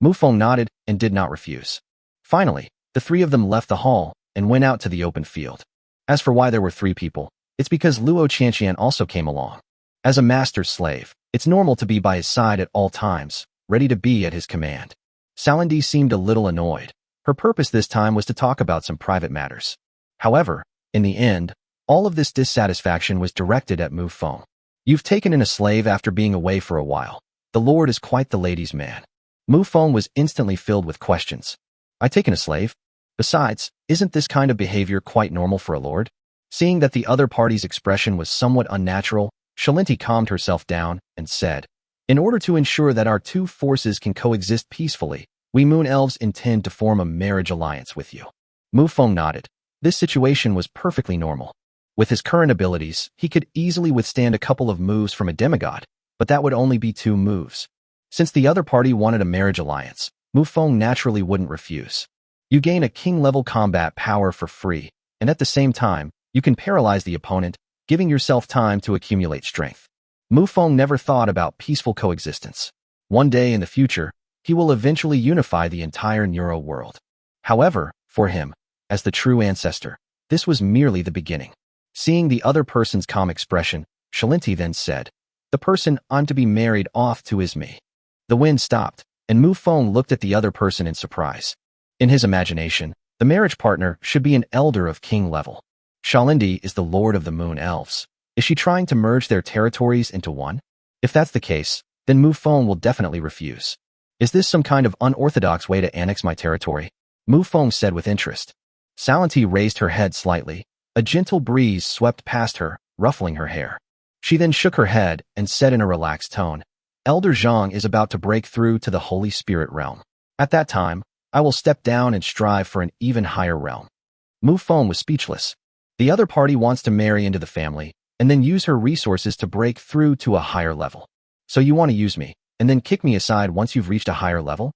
Mufong nodded and did not refuse. Finally, the three of them left the hall and went out to the open field. As for why there were three people, it's because Luo Qianqian also came along. As a master's slave, it's normal to be by his side at all times, ready to be at his command. Shalinti seemed a little annoyed. Her purpose this time was to talk about some private matters. However, in the end, all of this dissatisfaction was directed at Mufong. "You've taken in a slave after being away for a while. The Lord is quite the ladies' man." Mufong was instantly filled with questions. "I taken a slave? Besides, isn't this kind of behavior quite normal for a lord?" Seeing that the other party's expression was somewhat unnatural, Shalinti calmed herself down and said, "In order to ensure that our two forces can coexist peacefully, we Moon Elves intend to form a marriage alliance with you." Mufong nodded. This situation was perfectly normal. With his current abilities, he could easily withstand a couple of moves from a demigod, but that would only be 2 moves. Since the other party wanted a marriage alliance, Mufong naturally wouldn't refuse. You gain a king-level combat power for free, and at the same time, you can paralyze the opponent, giving yourself time to accumulate strength. Mufong never thought about peaceful coexistence. One day in the future, he will eventually unify the entire Neuro world. However, for him, as the true ancestor, this was merely the beginning. Seeing the other person's calm expression, Shalinti then said, "The person I'm to be married off to is me." The wind stopped, and Mufong looked at the other person in surprise. In his imagination, the marriage partner should be an elder of king level. Shalinti is the lord of the Moon Elves. Is she trying to merge their territories into one? If that's the case, then Mufong will definitely refuse. "Is this some kind of unorthodox way to annex my territory?" Mufong said with interest. Shalinti raised her head slightly. A gentle breeze swept past her, ruffling her hair. She then shook her head and said in a relaxed tone, "Elder Zhang is about to break through to the Holy Spirit realm. At that time, I will step down and strive for an even higher realm." Mufong was speechless. The other party wants to marry into the family, and then use her resources to break through to a higher level. So you want to use me, and then kick me aside once you've reached a higher level?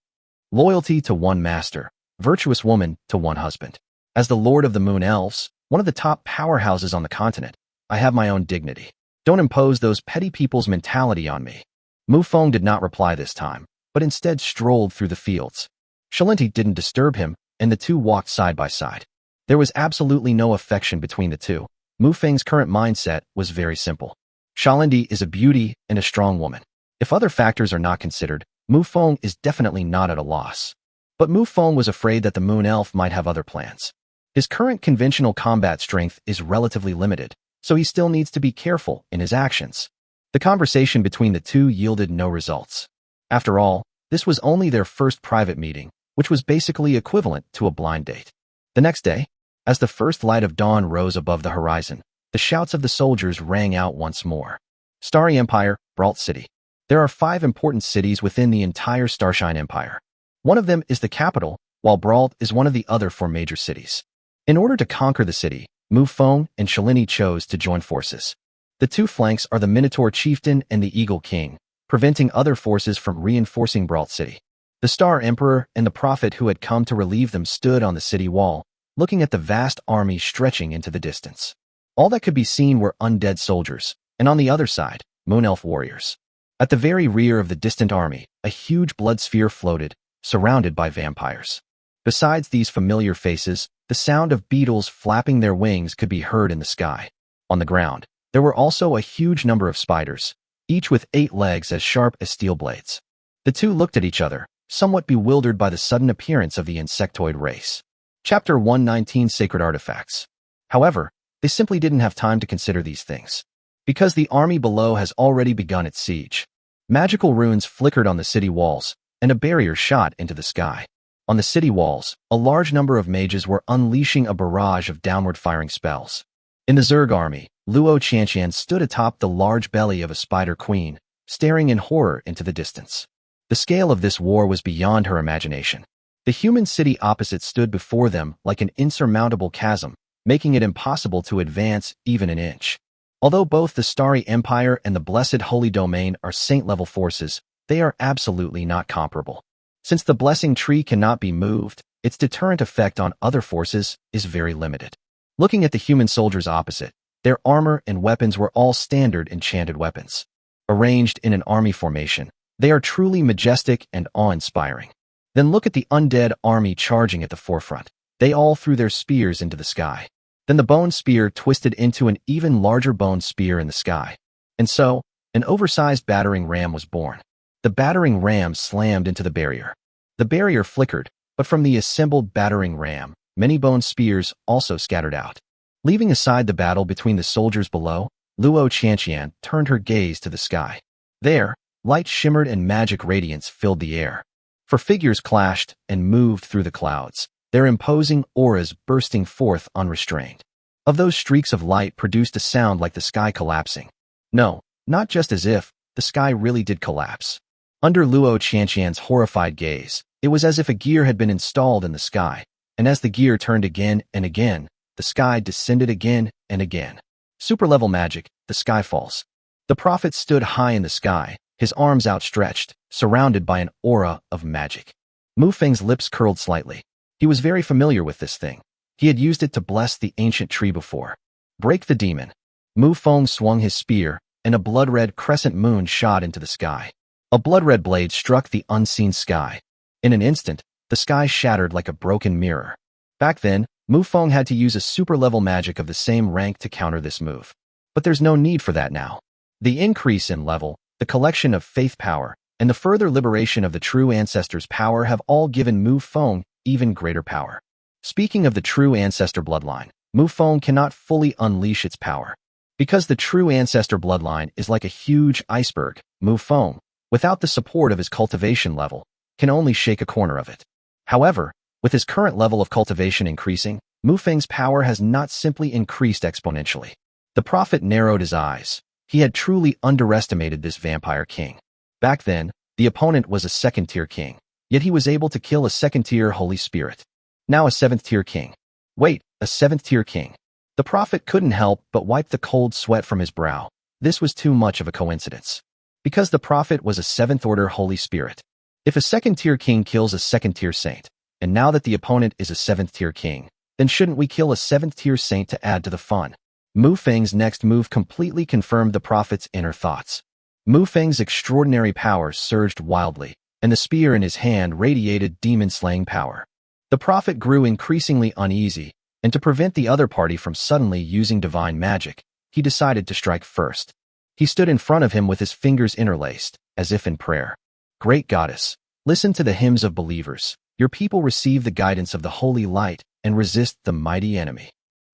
Loyalty to one master, virtuous woman to one husband. As the Lord of the Moon Elves, one of the top powerhouses on the continent, I have my own dignity. Don't impose those petty people's mentality on me. Mufong did not reply this time, but instead strolled through the fields. Shalinti didn't disturb him, and the two walked side by side. There was absolutely no affection between the two. Mufeng's current mindset was very simple. Shalinti is a beauty and a strong woman. If other factors are not considered, Mufong is definitely not at a loss. But Mufong was afraid that the Moon Elf might have other plans. His current conventional combat strength is relatively limited, so he still needs to be careful in his actions. The conversation between the two yielded no results. After all, this was only their first private meeting, which was basically equivalent to a blind date. The next day, as the first light of dawn rose above the horizon, the shouts of the soldiers rang out once more. Starry Empire, Brault City. There are 5 important cities within the entire Starshine Empire. One of them is the capital, while Brault is one of the other 4 major cities. In order to conquer the city, Mufong and Shalinti chose to join forces. The 2 flanks are the Minotaur Chieftain and the Eagle King, preventing other forces from reinforcing Brault City. The Star Emperor and the Prophet who had come to relieve them stood on the city wall, looking at the vast army stretching into the distance. All that could be seen were undead soldiers, and on the other side, Moon Elf warriors. At the very rear of the distant army, a huge blood sphere floated, surrounded by vampires. Besides these familiar faces, the sound of beetles flapping their wings could be heard in the sky. On the ground, there were also a huge number of spiders, each with 8 legs as sharp as steel blades. The two looked at each other, somewhat bewildered by the sudden appearance of the insectoid race. Chapter 119 Sacred Artifacts. However, they simply didn't have time to consider these things, because the army below has already begun its siege. Magical runes flickered on the city walls, and a barrier shot into the sky. On the city walls, a large number of mages were unleashing a barrage of downward-firing spells. In the Zerg army, Luo Qianqian stood atop the large belly of a spider queen, staring in horror into the distance. The scale of this war was beyond her imagination. The human city opposite stood before them like an insurmountable chasm, making it impossible to advance even an inch. Although both the Starry Empire and the Blessed Holy Domain are saint-level forces, they are absolutely not comparable. Since the Blessing Tree cannot be moved, its deterrent effect on other forces is very limited. Looking at the human soldiers opposite, their armor and weapons were all standard enchanted weapons. Arranged in an army formation, they are truly majestic and awe-inspiring. Then look at the undead army charging at the forefront. They all threw their spears into the sky. Then the bone spear twisted into an even larger bone spear in the sky. And so, an oversized battering ram was born. The battering ram slammed into the barrier. The barrier flickered, but from the assembled battering ram, many bone spears also scattered out. Leaving aside the battle between the soldiers below, Luo Qianqian turned her gaze to the sky. There, light shimmered and magic radiance filled the air. For figures clashed and moved through the clouds, their imposing auras bursting forth unrestrained. Of those streaks of light produced a sound like the sky collapsing. No, not just as if, the sky really did collapse. Under Luo Qianqian's horrified gaze, it was as if a gear had been installed in the sky, and as the gear turned again and again, the sky descended again and again. Super-level magic, the sky falls. The prophet stood high in the sky, his arms outstretched, surrounded by an aura of magic. Mufeng's lips curled slightly. He was very familiar with this thing. He had used it to bless the ancient tree before. Break the demon. Mufong swung his spear, and a blood-red crescent moon shot into the sky. A blood-red blade struck the unseen sky. In an instant, the sky shattered like a broken mirror. Back then, Mufong had to use a super-level magic of the same rank to counter this move. But there's no need for that now. The increase in level, the collection of faith power, and the further liberation of the true ancestors' power have all given Mufong even greater power. Speaking of the true ancestor bloodline, Mufong cannot fully unleash its power. Because the true ancestor bloodline is like a huge iceberg, Mufong, without the support of his cultivation level, can only shake a corner of it. However, with his current level of cultivation increasing, Mufeng's power has not simply increased exponentially. The prophet narrowed his eyes. He had truly underestimated this vampire king. Back then, the opponent was a second-tier king, yet he was able to kill a second-tier Holy Spirit. Now a seventh-tier king. Wait, a seventh-tier king. The prophet couldn't help but wipe the cold sweat from his brow. This was too much of a coincidence. Because the prophet was a seventh-order Holy Spirit. If a second-tier king kills a second-tier saint, and now that the opponent is a seventh-tier king, then shouldn't we kill a seventh-tier saint to add to the fun? Mufeng's next move completely confirmed the prophet's inner thoughts. Mufeng's extraordinary powers surged wildly, and the spear in his hand radiated demon-slaying power. The prophet grew increasingly uneasy, and to prevent the other party from suddenly using divine magic, he decided to strike first. He stood in front of him with his fingers interlaced, as if in prayer. Great goddess, listen to the hymns of believers. Your people receive the guidance of the holy light and resist the mighty enemy.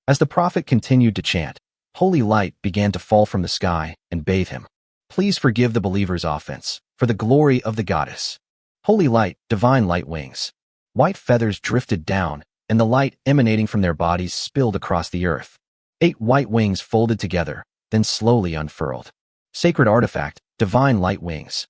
As the prophet continued to chant, holy light began to fall from the sky and bathe him. Please forgive the believer's offense, for the glory of the goddess. Holy light, divine light wings. White feathers drifted down, and the light emanating from their bodies spilled across the earth. 8 white wings folded together, then slowly unfurled. Sacred artifact, divine light wings.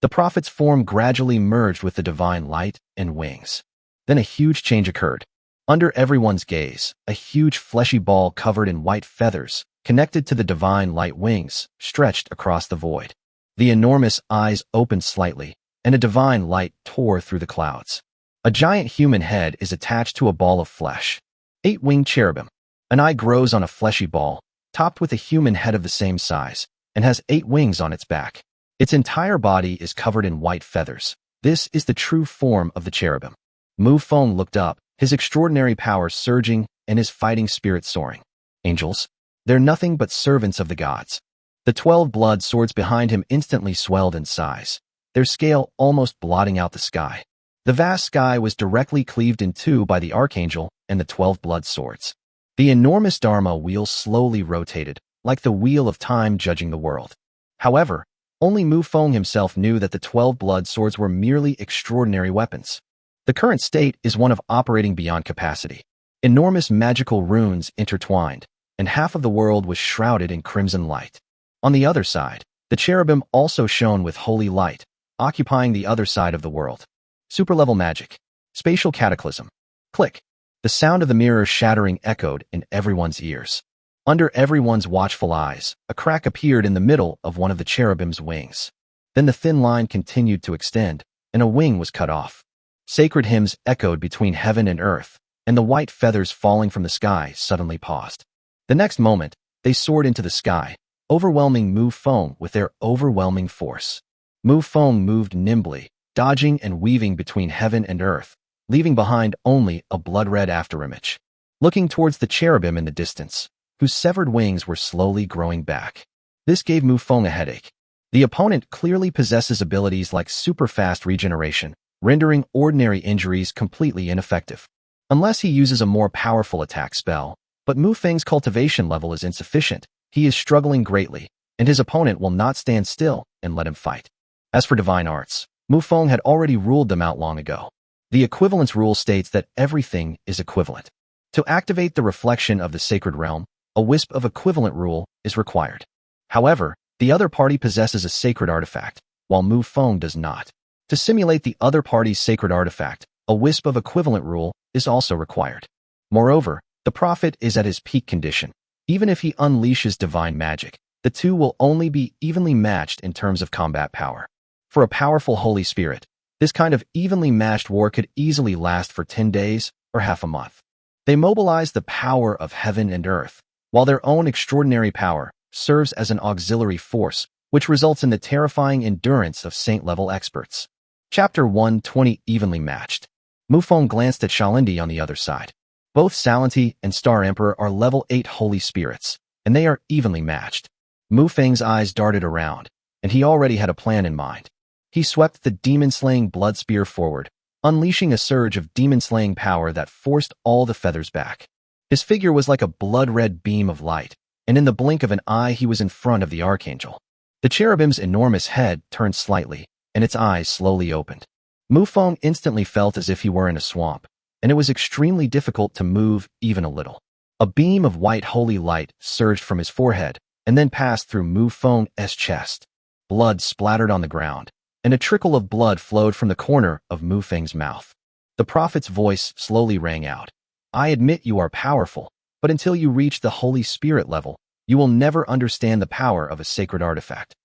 The prophet's form gradually merged with the divine light and wings. Then a huge change occurred. Under everyone's gaze, a huge fleshy ball covered in white feathers, connected to the divine light wings, stretched across the void. The enormous eyes opened slightly, and a divine light tore through the clouds. A giant human head is attached to a ball of flesh. 8-winged cherubim. An eye grows on a fleshy ball, topped with a human head of the same size, and has 8 wings on its back. Its entire body is covered in white feathers. This is the true form of the cherubim. Mufong looked up, his extraordinary powers surging and his fighting spirit soaring. Angels? They're nothing but servants of the gods. The 12 blood swords behind him instantly swelled in size, their scale almost blotting out the sky. The vast sky was directly cleaved in two by the archangel and the 12 blood swords. The enormous Dharma wheel slowly rotated, like the wheel of time judging the world. However, only Mufong himself knew that the 12 blood swords were merely extraordinary weapons. The current state is one of operating beyond capacity. Enormous magical runes intertwined, and half of the world was shrouded in crimson light. On the other side, the cherubim also shone with holy light, occupying the other side of the world. Superlevel magic. Spatial cataclysm. Click. The sound of the mirror shattering echoed in everyone's ears. Under everyone's watchful eyes, a crack appeared in the middle of one of the cherubim's wings. Then the thin line continued to extend, and a wing was cut off. Sacred hymns echoed between heaven and earth, and the white feathers falling from the sky suddenly paused. The next moment, they soared into the sky, overwhelming Mufong with their overwhelming force. Mufong moved nimbly, dodging and weaving between heaven and earth, leaving behind only a blood-red afterimage. Looking towards the cherubim in the distance, whose severed wings were slowly growing back. This gave Mufong a headache. The opponent clearly possesses abilities like super-fast regeneration, rendering ordinary injuries completely ineffective. Unless he uses a more powerful attack spell, but Mufeng's cultivation level is insufficient, he is struggling greatly, and his opponent will not stand still and let him fight. As for divine arts, Mufong had already ruled them out long ago. The equivalence rule states that everything is equivalent. To activate the reflection of the sacred realm, a wisp of equivalent rule is required. However, the other party possesses a sacred artifact, while Mufong does not. To simulate the other party's sacred artifact, a wisp of equivalent rule is also required. Moreover, the prophet is at his peak condition. Even if he unleashes divine magic, the two will only be evenly matched in terms of combat power. For a powerful Holy Spirit, this kind of evenly matched war could easily last for 10 days or half a month. They mobilize the power of heaven and earth, while their own extraordinary power serves as an auxiliary force, which results in the terrifying endurance of saint-level experts. Chapter 120 Evenly Matched. Mufong glanced at Shalindi on the other side. Both Salanti and Star Emperor are level 8 Holy Spirits, and they are evenly matched. Mufeng's eyes darted around, and he already had a plan in mind. He swept the demon-slaying blood spear forward, unleashing a surge of demon-slaying power that forced all the feathers back. His figure was like a blood-red beam of light, and in the blink of an eye he was in front of the archangel. The cherubim's enormous head turned slightly, and its eyes slowly opened. Mufong instantly felt as if he were in a swamp, and it was extremely difficult to move even a little. A beam of white holy light surged from his forehead, and then passed through Mufong's chest. Blood splattered on the ground, and a trickle of blood flowed from the corner of Mufeng's mouth. The prophet's voice slowly rang out. I admit you are powerful, but until you reach the Holy Spirit level, you will never understand the power of a sacred artifact.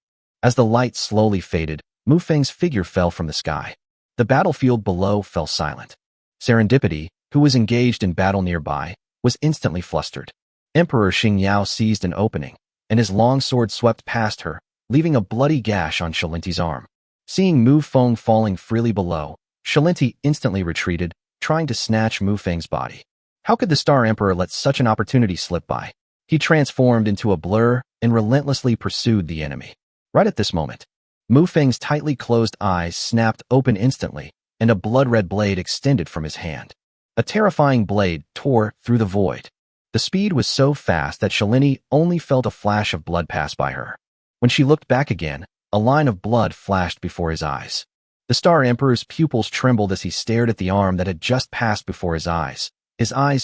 As the light slowly faded, Mufeng's figure fell from the sky. The battlefield below fell silent. Serendipity, who was engaged in battle nearby, was instantly flustered. Emperor Xingyao seized an opening, and his long sword swept past her, leaving a bloody gash on Shalinti's arm. Seeing Mufong falling freely below, Shalinti instantly retreated, trying to snatch Mufeng's body. How could the Star Emperor let such an opportunity slip by? He transformed into a blur and relentlessly pursued the enemy. Right at this moment, Mufeng's tightly closed eyes snapped open instantly, and a blood-red blade extended from his hand. A terrifying blade tore through the void. The speed was so fast that Shalini only felt a flash of blood pass by her. When she looked back again, a line of blood flashed before his eyes. The Star Emperor's pupils trembled as he stared at the arm that had just passed before his eyes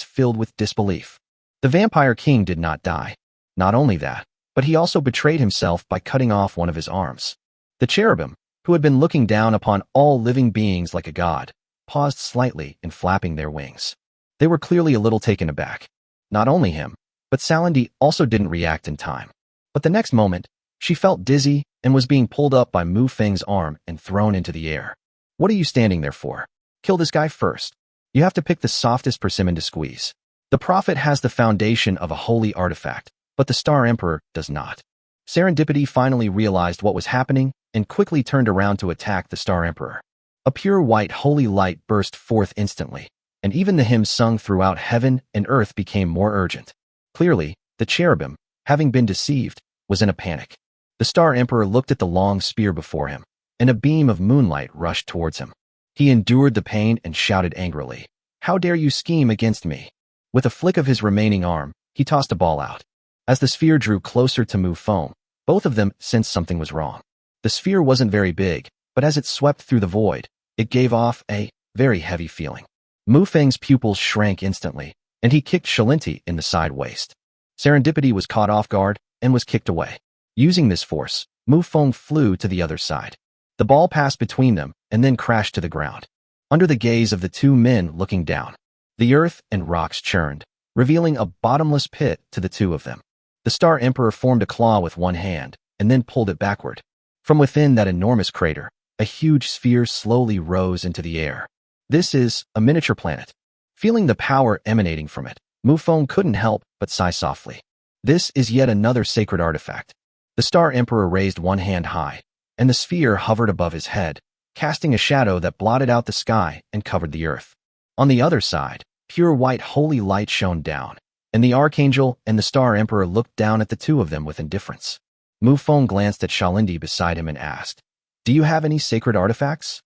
filled with disbelief. The Vampire King did not die. Not only that, but he also betrayed himself by cutting off one of his arms. The cherubim, who had been looking down upon all living beings like a god, paused slightly in flapping their wings. They were clearly a little taken aback. Not only him, but Salandi also didn't react in time. But the next moment, she felt dizzy and was being pulled up by Mufeng's arm and thrown into the air. What are you standing there for? Kill this guy first. You have to pick the softest persimmon to squeeze. The prophet has the foundation of a holy artifact, but the Star Emperor does not. Serendipity finally realized what was happening and quickly turned around to attack the Star Emperor. A pure white holy light burst forth instantly, and even the hymns sung throughout heaven and earth became more urgent. Clearly, the cherubim, having been deceived, was in a panic. The Star Emperor looked at the long spear before him, and a beam of moonlight rushed towards him. He endured the pain and shouted angrily, "How dare you scheme against me?" With a flick of his remaining arm, he tossed a ball out. As the sphere drew closer to Mufong, both of them sensed something was wrong. The sphere wasn't very big, but as it swept through the void, it gave off a very heavy feeling. Mufeng's pupils shrank instantly, and he kicked Shalinti in the side waist. Serendipity was caught off guard and was kicked away. Using this force, Mufong flew to the other side. The ball passed between them and then crashed to the ground. under the gaze of the two men looking down. The earth and rocks churned, revealing a bottomless pit to the two of them. The Star Emperor formed a claw with one hand, and then pulled it backward. From within that enormous crater, a huge sphere slowly rose into the air. This is a miniature planet. Feeling the power emanating from it, Mufong couldn't help but sigh softly. This is yet another sacred artifact. The Star Emperor raised one hand high, and the sphere hovered above his head, casting a shadow that blotted out the sky and covered the earth. On the other side, pure white holy light shone down, and the Archangel and the Star Emperor looked down at the two of them with indifference. Mufong glanced at Shalindi beside him and asked, "Do you have any sacred artifacts?"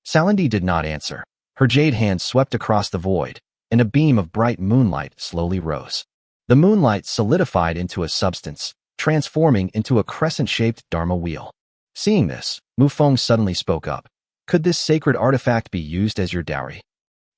Shalindi did not answer. Her jade hand swept across the void, and a beam of bright moonlight slowly rose. The moonlight solidified into a substance, transforming into a crescent-shaped Dharma wheel. Seeing this, Mufong suddenly spoke up. "Could this sacred artifact be used as your dowry?"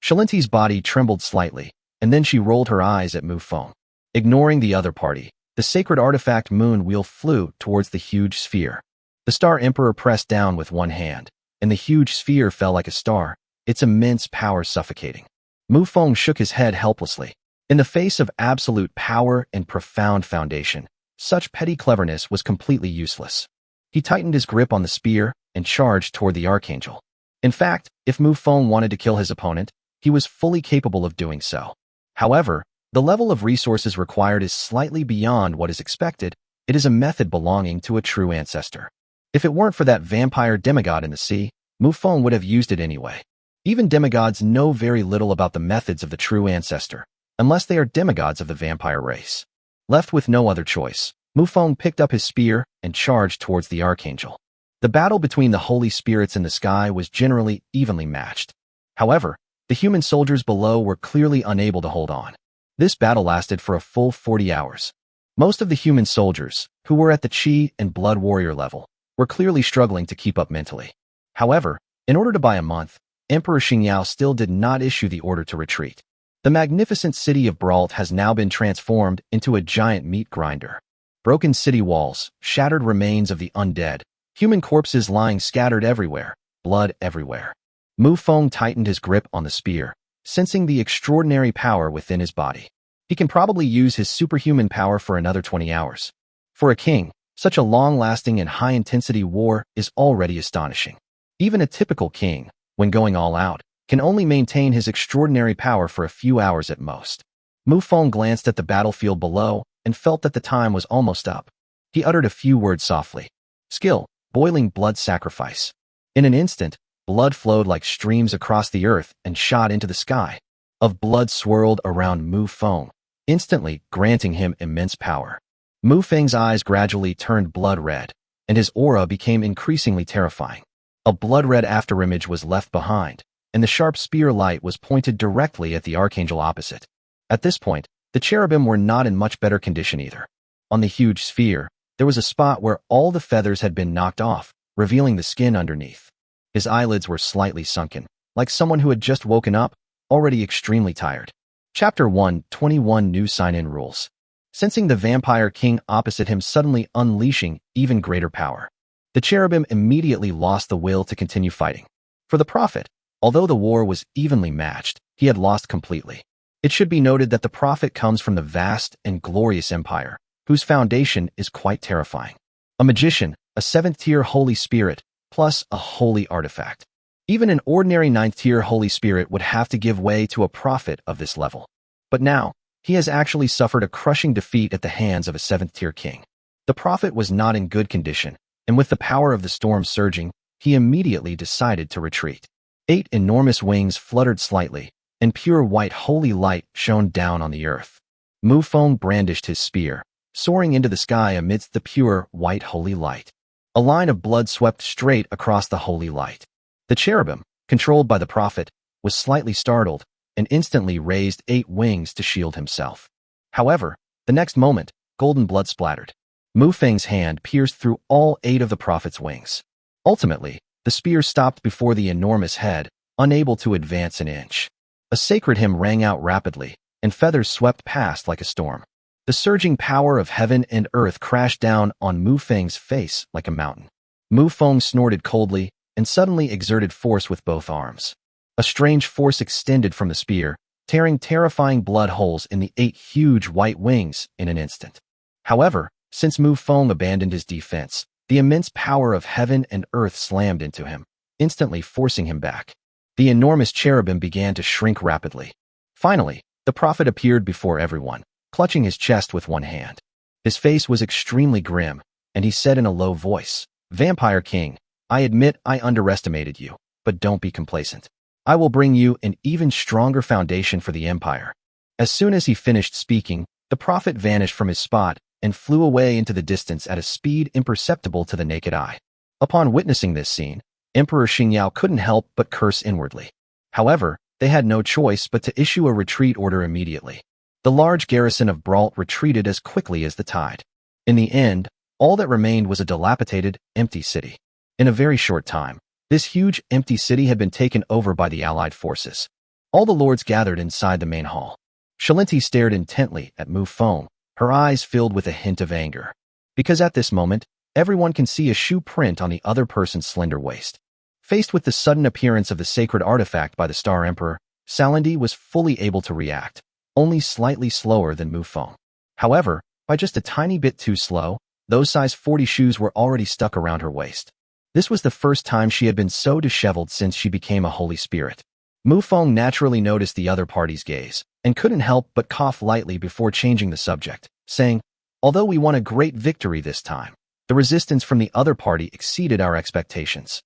Shalinti's body trembled slightly, and then she rolled her eyes at Mufong. Ignoring the other party, the sacred artifact moon wheel flew towards the huge sphere. The Star Emperor pressed down with one hand, and the huge sphere fell like a star, its immense power suffocating. Mufong shook his head helplessly. In the face of absolute power and profound foundation, such petty cleverness was completely useless. He tightened his grip on the spear and charged toward the Archangel. In fact, if Mufong wanted to kill his opponent, he was fully capable of doing so. However, the level of resources required is slightly beyond what is expected. It is a method belonging to a true ancestor. If it weren't for that vampire demigod in the sea, Mufong would have used it anyway. Even demigods know very little about the methods of the true ancestor, unless they are demigods of the vampire race. Left with no other choice, Mufong picked up his spear and charged towards the Archangel. The battle between the holy spirits in the sky was generally evenly matched. However, the human soldiers below were clearly unable to hold on. This battle lasted for a full 40 hours. Most of the human soldiers, who were at the Chi and Blood Warrior level, were clearly struggling to keep up mentally. However, in order to buy a month, Emperor Xingyao still did not issue the order to retreat. The magnificent city of Brault has now been transformed into a giant meat grinder. Broken city walls, shattered remains of the undead, human corpses lying scattered everywhere, blood everywhere. Mufong tightened his grip on the spear, sensing the extraordinary power within his body. He can probably use his superhuman power for another 20 hours. For a king, such a long-lasting and high-intensity war is already astonishing. Even a typical king, when going all out, can only maintain his extraordinary power for a few hours at most. Mufong glanced at the battlefield below and felt that the time was almost up. He uttered a few words softly. Skill, boiling blood sacrifice. In an instant, blood flowed like streams across the earth and shot into the sky. Of blood swirled around Mufong, instantly granting him immense power. Mufeng's eyes gradually turned blood red, and his aura became increasingly terrifying. A blood-red afterimage was left behind, and the sharp spear light was pointed directly at the Archangel opposite. At this point, the cherubim were not in much better condition either. On the huge sphere, there was a spot where all the feathers had been knocked off, revealing the skin underneath. His eyelids were slightly sunken, like someone who had just woken up, already extremely tired. Chapter 1:21 New Sign-In Rules. Sensing the vampire king opposite him suddenly unleashing even greater power, the cherubim immediately lost the will to continue fighting. For the prophet, although the war was evenly matched, he had lost completely. It should be noted that the prophet comes from the vast and glorious empire, whose foundation is quite terrifying. A magician, a 7th-tier holy spirit, plus a holy artifact. Even an ordinary 9th-tier holy spirit would have to give way to a prophet of this level. But now, he has actually suffered a crushing defeat at the hands of a 7th-tier king. The prophet was not in good condition, and with the power of the storm surging, he immediately decided to retreat. 8 enormous wings fluttered slightly, and pure white holy light shone down on the earth. Mufong brandished his spear, soaring into the sky amidst the pure white holy light. A line of blood swept straight across the holy light. The cherubim, controlled by the prophet, was slightly startled and instantly raised 8 wings to shield himself. However, the next moment, golden blood splattered. Mufeng's hand pierced through all 8 of the prophet's wings. Ultimately, the spear stopped before the enormous head, unable to advance an inch. A sacred hymn rang out rapidly, and feathers swept past like a storm. The surging power of heaven and earth crashed down on Mufeng's face like a mountain. Mufong snorted coldly and suddenly exerted force with both arms. A A strange force extended from the spear, tearing terrifying blood holes in the 8 huge white wings in an instant. However, since Mufong abandoned his defense, the immense power of heaven and earth slammed into him, instantly forcing him back. The enormous cherubim began to shrink rapidly. Finally, the prophet appeared before everyone, clutching his chest with one hand. His face was extremely grim, and he said in a low voice, "Vampire King, I admit I underestimated you, but don't be complacent. I will bring you an even stronger foundation for the empire." As soon as he finished speaking, the prophet vanished from his spot and flew away into the distance at a speed imperceptible to the naked eye. Upon witnessing this scene, Emperor Xingyao couldn't help but curse inwardly. However, they had no choice but to issue a retreat order immediately. The large garrison of Brault retreated as quickly as the tide. In the end, all that remained was a dilapidated, empty city. In a very short time, this huge, empty city had been taken over by the allied forces. All the lords gathered inside the main hall. Shalinti stared intently at Mufong, her eyes filled with a hint of anger. Because at this moment, everyone can see a shoe print on the other person's slender waist. Faced with the sudden appearance of the sacred artifact by the Star Emperor, Shalinti was fully able to react, only slightly slower than Mufong. However, by just a tiny bit too slow, those size 40 shoes were already stuck around her waist. This was the first time she had been so disheveled since she became a holy spirit. Mufong naturally noticed the other party's gaze, and couldn't help but cough lightly before changing the subject, saying, "Although we won a great victory this time, the resistance from the other party exceeded our expectations."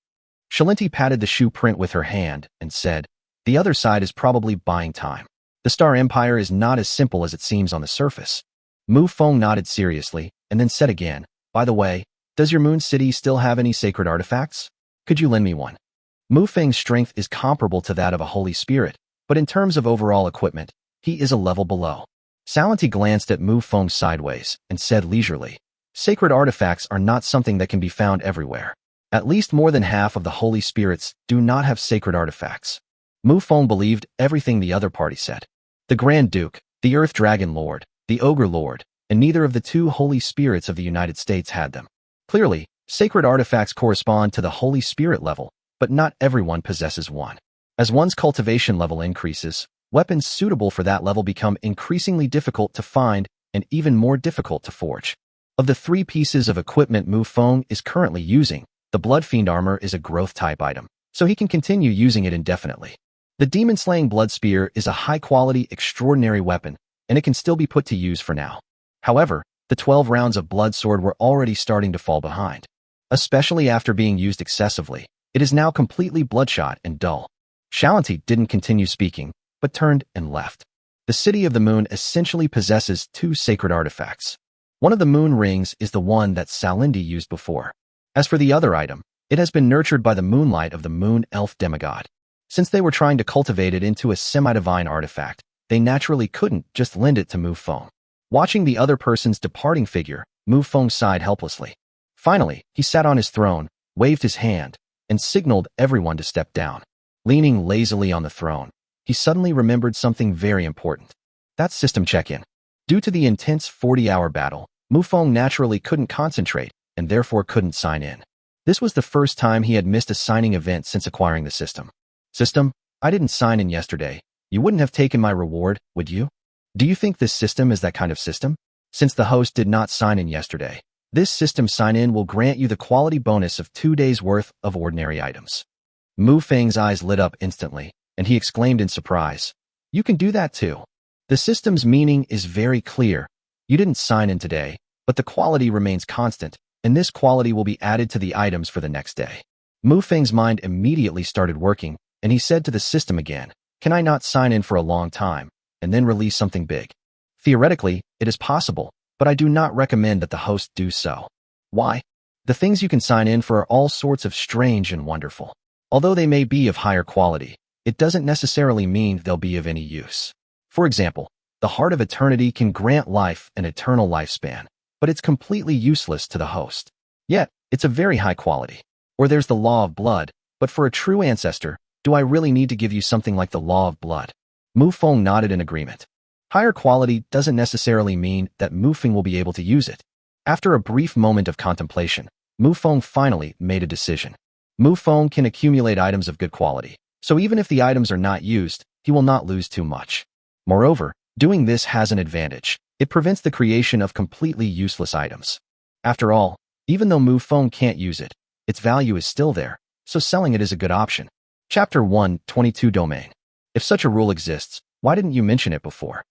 Shalinti patted the shoe print with her hand and said, "The other side is probably buying time. The Star Empire is not as simple as it seems on the surface." Mufong nodded seriously and then said again, "By the way, does your moon city still have any sacred artifacts? Could you lend me one?" Mufeng's strength is comparable to that of a holy spirit, but in terms of overall equipment, he is a level below. Shalinti glanced at Mufong sideways and said leisurely, "Sacred artifacts are not something that can be found everywhere. At least more than half of the holy spirits do not have sacred artifacts." Mufong believed everything the other party said. The Grand Duke, the Earth Dragon Lord, the Ogre Lord, and neither of the 2 holy spirits of the United States had them. Clearly, sacred artifacts correspond to the holy spirit level, but not everyone possesses one. As one's cultivation level increases, weapons suitable for that level become increasingly difficult to find and even more difficult to forge. Of the 3 pieces of equipment Mufong is currently using, the Bloodfiend armor is a growth-type item, so he can continue using it indefinitely. The demon-slaying blood spear is a high-quality, extraordinary weapon, and it can still be put to use for now. However, the 12 rounds of blood sword were already starting to fall behind. Especially after being used excessively, it is now completely bloodshot and dull. Shalinti didn't continue speaking, but turned and left. The City of the Moon essentially possesses 2 sacred artifacts. One of the moon rings is the one that Shalinti used before. As for the other item, it has been nurtured by the moonlight of the moon elf demigod. Since they were trying to cultivate it into a semi-divine artifact, they naturally couldn't just lend it to Mufong. Watching the other person's departing figure, Mufong sighed helplessly. Finally, he sat on his throne, waved his hand, and signaled everyone to step down. Leaning lazily on the throne, he suddenly remembered something very important. That's system check-in. Due to the intense 40-hour battle, Mufong naturally couldn't concentrate and therefore couldn't sign in. This was the first time he had missed a signing event since acquiring the system. "System, I didn't sign in yesterday. You wouldn't have taken my reward, would you? Do you think this system is that kind of system? Since the host did not sign in yesterday, this system sign-in will grant you the quality bonus of 2 days' worth of ordinary items." Mufeng's eyes lit up instantly, and he exclaimed in surprise, "You can do that too." The system's meaning is very clear. You didn't sign in today, but the quality remains constant, and this quality will be added to the items for the next day. Mufeng's mind immediately started working, and he said to the system again, "Can I not sign in for a long time, and then release something big?" Theoretically, it is possible, but I do not recommend that the host do so. Why? The things you can sign in for are all sorts of strange and wonderful. Although they may be of higher quality, it doesn't necessarily mean they'll be of any use. For example, the Heart of Eternity can grant life an eternal lifespan, but it's completely useless to the host. Yet, it's a very high quality. Or there's the Law of Blood, but for a true ancestor, do I really need to give you something like the Law of Blood? Mufong nodded in agreement. Higher quality doesn't necessarily mean that Mufong will be able to use it. After a brief moment of contemplation, Mufong finally made a decision. Mufong can accumulate items of good quality, So even if the items are not used, he will not lose too much. Moreover, doing this has an advantage. It prevents the creation of completely useless items. After all, even though Mufong can't use it, its value is still there, so selling it is a good option. Chapter 1:22 Domain. If such a rule exists, why didn't you mention it before?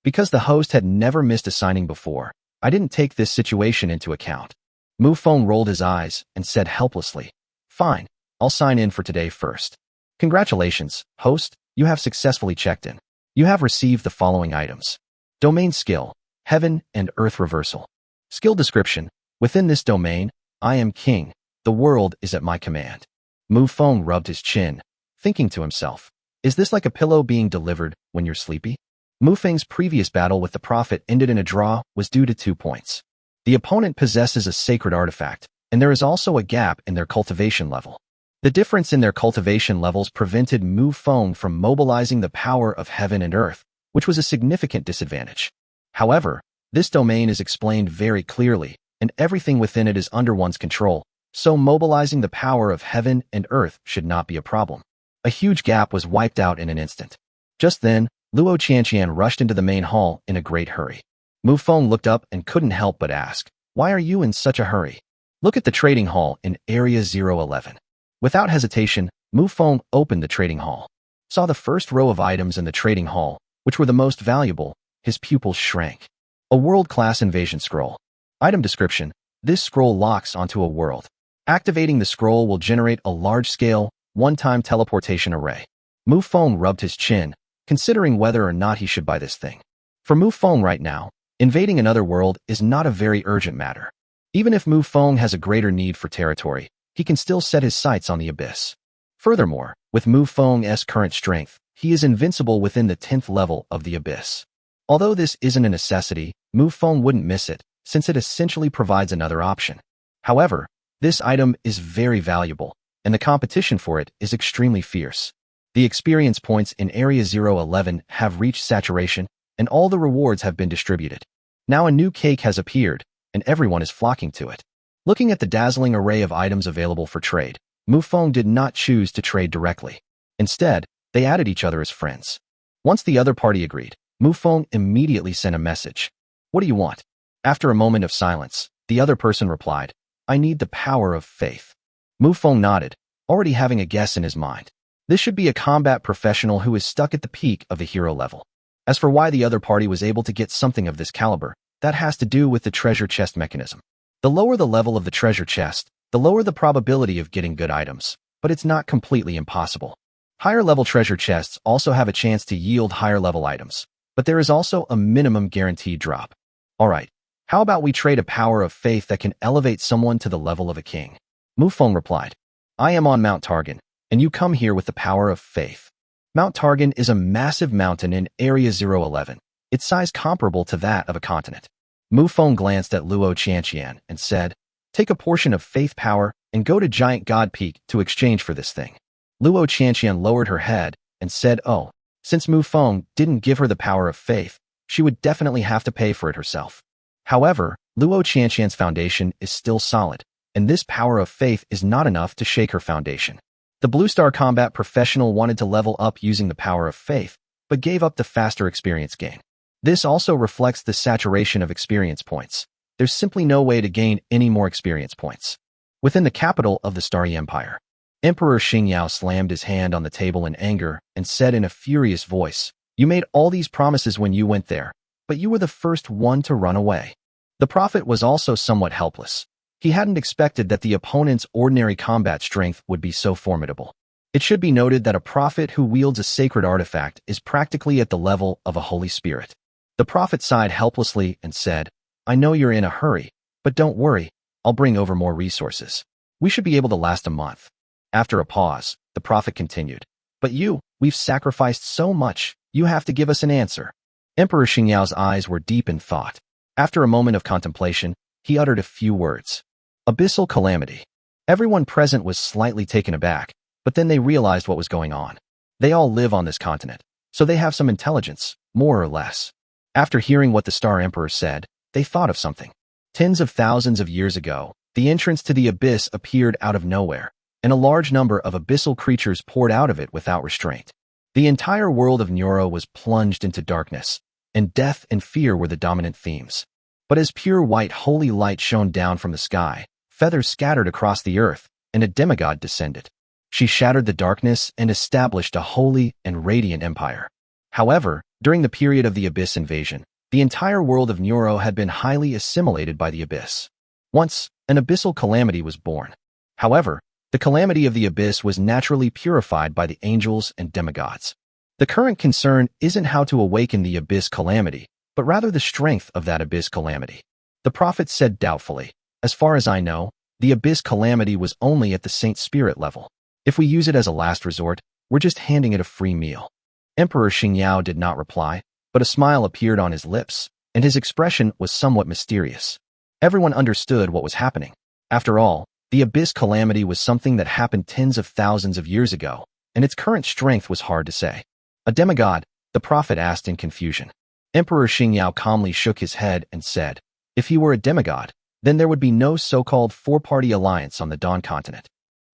Because the host had never missed a signing before, I didn't take this situation into account. Mufong rolled his eyes and said helplessly, "Fine, I'll sign in for today first." Congratulations, host, you have successfully checked in. You have received the following items. Domain skill, Heaven and Earth Reversal. Skill description, within this domain, I am king, the world is at my command. Mufong rubbed his chin, thinking to himself, is this like a pillow being delivered when you're sleepy? Mufeng's previous battle with the prophet ended in a draw was due to 2 points. The opponent possesses a sacred artifact, and there is also a gap in their cultivation level. The difference in their cultivation levels prevented Mufong from mobilizing the power of heaven and earth, which was a significant disadvantage. However, this domain is explained very clearly, and everything within it is under one's control, so mobilizing the power of heaven and earth should not be a problem. A huge gap was wiped out in an instant. Just then, Luo Qianqian rushed into the main hall in a great hurry. Mufong looked up and couldn't help but ask, "Why are you in such a hurry?" "Look at the trading hall in Area 011. Without hesitation, Mufong opened the trading hall. Saw the first row of items in the trading hall, which were the most valuable. His pupils shrank. A world-class invasion scroll. Item description, this scroll locks onto a world. Activating the scroll will generate a large-scale, one-time teleportation array. Mufong rubbed his chin, considering whether or not he should buy this thing. For Mufong right now, invading another world is not a very urgent matter. Even if Mufong has a greater need for territory, he can still set his sights on the abyss. Furthermore, with Mufong's current strength, he is invincible within the 10th level of the abyss. Although this isn't a necessity, Mufong wouldn't miss it, since it essentially provides another option. However, this item is very valuable, and the competition for it is extremely fierce. The experience points in Area 011 have reached saturation, and all the rewards have been distributed. Now a new cake has appeared, and everyone is flocking to it. Looking at the dazzling array of items available for trade, Mufong did not choose to trade directly. Instead, they added each other as friends. Once the other party agreed, Mufong immediately sent a message. "What do you want?" After a moment of silence, the other person replied, "I need the power of faith." Mufong nodded, already having a guess in his mind. This should be a combat professional who is stuck at the peak of the hero level. As for why the other party was able to get something of this caliber, that has to do with the treasure chest mechanism. The lower the level of the treasure chest, the lower the probability of getting good items, but it's not completely impossible. Higher level treasure chests also have a chance to yield higher level items, but there is also a minimum guaranteed drop. Alright, how about we trade a power of faith that can elevate someone to the level of a king? Mufong replied, "I am on Mount Targan, and you come here with the power of faith." Mount Targan is a massive mountain in Area 011, its size comparable to that of a continent. Mufong glanced at Luo Qianqian and said, "Take a portion of faith power and go to Giant God Peak to exchange for this thing." Luo Qianqian lowered her head and said, "Oh, since Mufong didn't give her the power of faith, she would definitely have to pay for it herself." However, Luo Qianqian's foundation is still solid, and this power of faith is not enough to shake her foundation. The Blue Star combat professional wanted to level up using the power of faith, but gave up the faster experience gain. This also reflects the saturation of experience points. There's simply no way to gain any more experience points. Within the capital of the Starry Empire, Emperor Xingyao slammed his hand on the table in anger and said in a furious voice, "You made all these promises when you went there, but you were the first one to run away." The prophet was also somewhat helpless. He hadn't expected that the opponent's ordinary combat strength would be so formidable. It should be noted that a prophet who wields a sacred artifact is practically at the level of a holy spirit. The prophet sighed helplessly and said, "I know you're in a hurry, but don't worry, I'll bring over more resources. We should be able to last a month." After a pause, the prophet continued, "But we've sacrificed so much, you have to give us an answer." Emperor Xingyao's eyes were deep in thought. After a moment of contemplation, he uttered a few words. "Abyssal calamity." Everyone present was slightly taken aback, but then they realized what was going on. They all live on this continent, so they have some intelligence, more or less. After hearing what the Star Emperor said, they thought of something. Tens of thousands of years ago, the entrance to the abyss appeared out of nowhere. and a large number of abyssal creatures poured out of it without restraint. The entire world of Neuro was plunged into darkness, and death and fear were the dominant themes. But as pure white holy light shone down from the sky, feathers scattered across the earth, and a demigod descended. She shattered the darkness and established a holy and radiant empire. However, during the period of the Abyss invasion, the entire world of Neuro had been highly assimilated by the Abyss. Once, an abyssal calamity was born. However, the calamity of the Abyss was naturally purified by the angels and demigods. The current concern isn't how to awaken the Abyss calamity, but rather the strength of that Abyss calamity. The prophet said doubtfully, "As far as I know, the Abyss calamity was only at the Saint Spirit level. If we use it as a last resort, we're just handing it a free meal." Emperor Xingyao did not reply, but a smile appeared on his lips, and his expression was somewhat mysterious. Everyone understood what was happening. After all, the Abyss calamity was something that happened tens of thousands of years ago, and its current strength was hard to say. "A demigod?" the prophet asked in confusion. Emperor Xingyao calmly shook his head and said, "If he were a demigod, then there would be no so-called four-party alliance on the Dawn continent."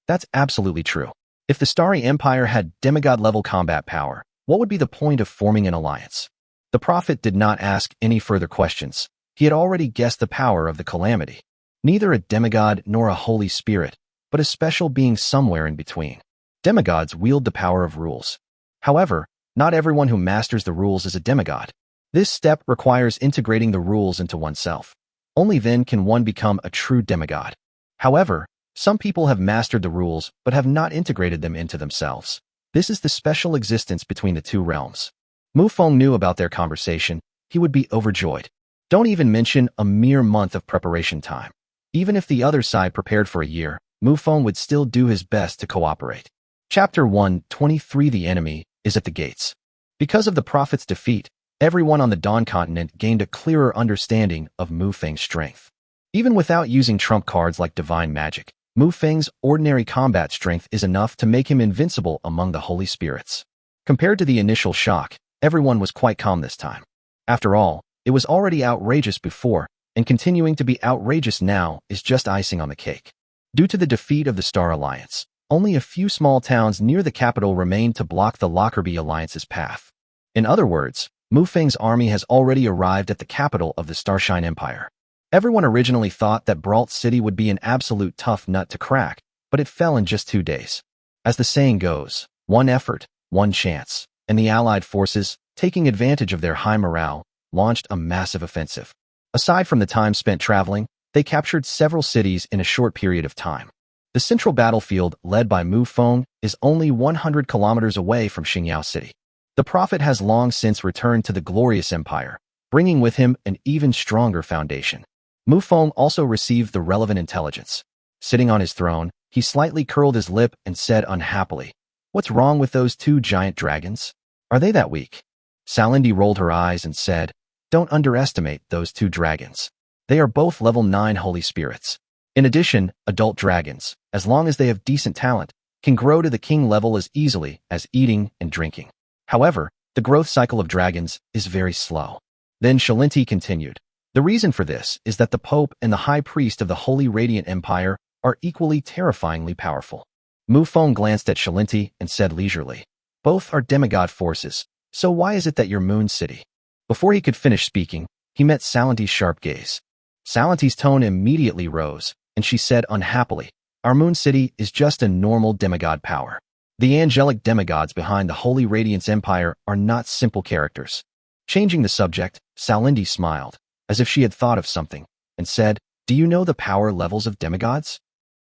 That's absolutely true. If the Starry Empire had demigod-level combat power, what would be the point of forming an alliance? The prophet did not ask any further questions. He had already guessed the power of the calamity. Neither a demigod nor a holy spirit, but a special being somewhere in between. Demigods wield the power of rules. However, not everyone who masters the rules is a demigod. This step requires integrating the rules into oneself. Only then can one become a true demigod. However, some people have mastered the rules but have not integrated them into themselves. This is the special existence between the two realms. Mufong knew about their conversation. He would be overjoyed. Don't even mention a mere month of preparation time. Even if the other side prepared for a year, Mufong would still do his best to cooperate. Chapter 123 The enemy is at the gates. Because of the prophet's defeat, everyone on the Dawn continent gained a clearer understanding of Mufeng's strength. Even without using trump cards like divine magic, Mufeng's ordinary combat strength is enough to make him invincible among the holy spirits. Compared to the initial shock, everyone was quite calm this time. After all, it was already outrageous before, and continuing to be outrageous now is just icing on the cake. Due to the defeat of the Star Alliance, only a few small towns near the capital remained to block the Lockerbie Alliance's path. In other words, Mufeng's army has already arrived at the capital of the Starshine Empire. Everyone originally thought that Brault City would be an absolute tough nut to crack, but it fell in just 2 days. As the saying goes, one effort, one chance, and the Allied forces, taking advantage of their high morale, launched a massive offensive. Aside from the time spent traveling, they captured several cities in a short period of time. The central battlefield, led by Mufong, is only 100 kilometers away from Xingyao City. The prophet has long since returned to the glorious empire, bringing with him an even stronger foundation. Mufong also received the relevant intelligence. Sitting on his throne, he slightly curled his lip and said unhappily, "What's wrong with those 2 giant dragons? Are they that weak?" Salindi rolled her eyes and said, "Don't underestimate those 2 dragons. They are both level 9 holy spirits. In addition, adult dragons, as long as they have decent talent, can grow to the king level as easily as eating and drinking. However, the growth cycle of dragons is very slow." Then Shalinti continued, "The reason for this is that the Pope and the High Priest of the Holy Radiant Empire are equally terrifyingly powerful." Mufong glanced at Shalinti and said leisurely, "Both are demigod forces, so why is it that your moon city?" Before he could finish speaking, he met Salinti's sharp gaze. Salinti's tone immediately rose, and she said unhappily, "Our moon city is just a normal demigod power. The angelic demigods behind the Holy Radiance Empire are not simple characters." Changing the subject, Salindi smiled, as if she had thought of something, and said, "Do you know the power levels of demigods?"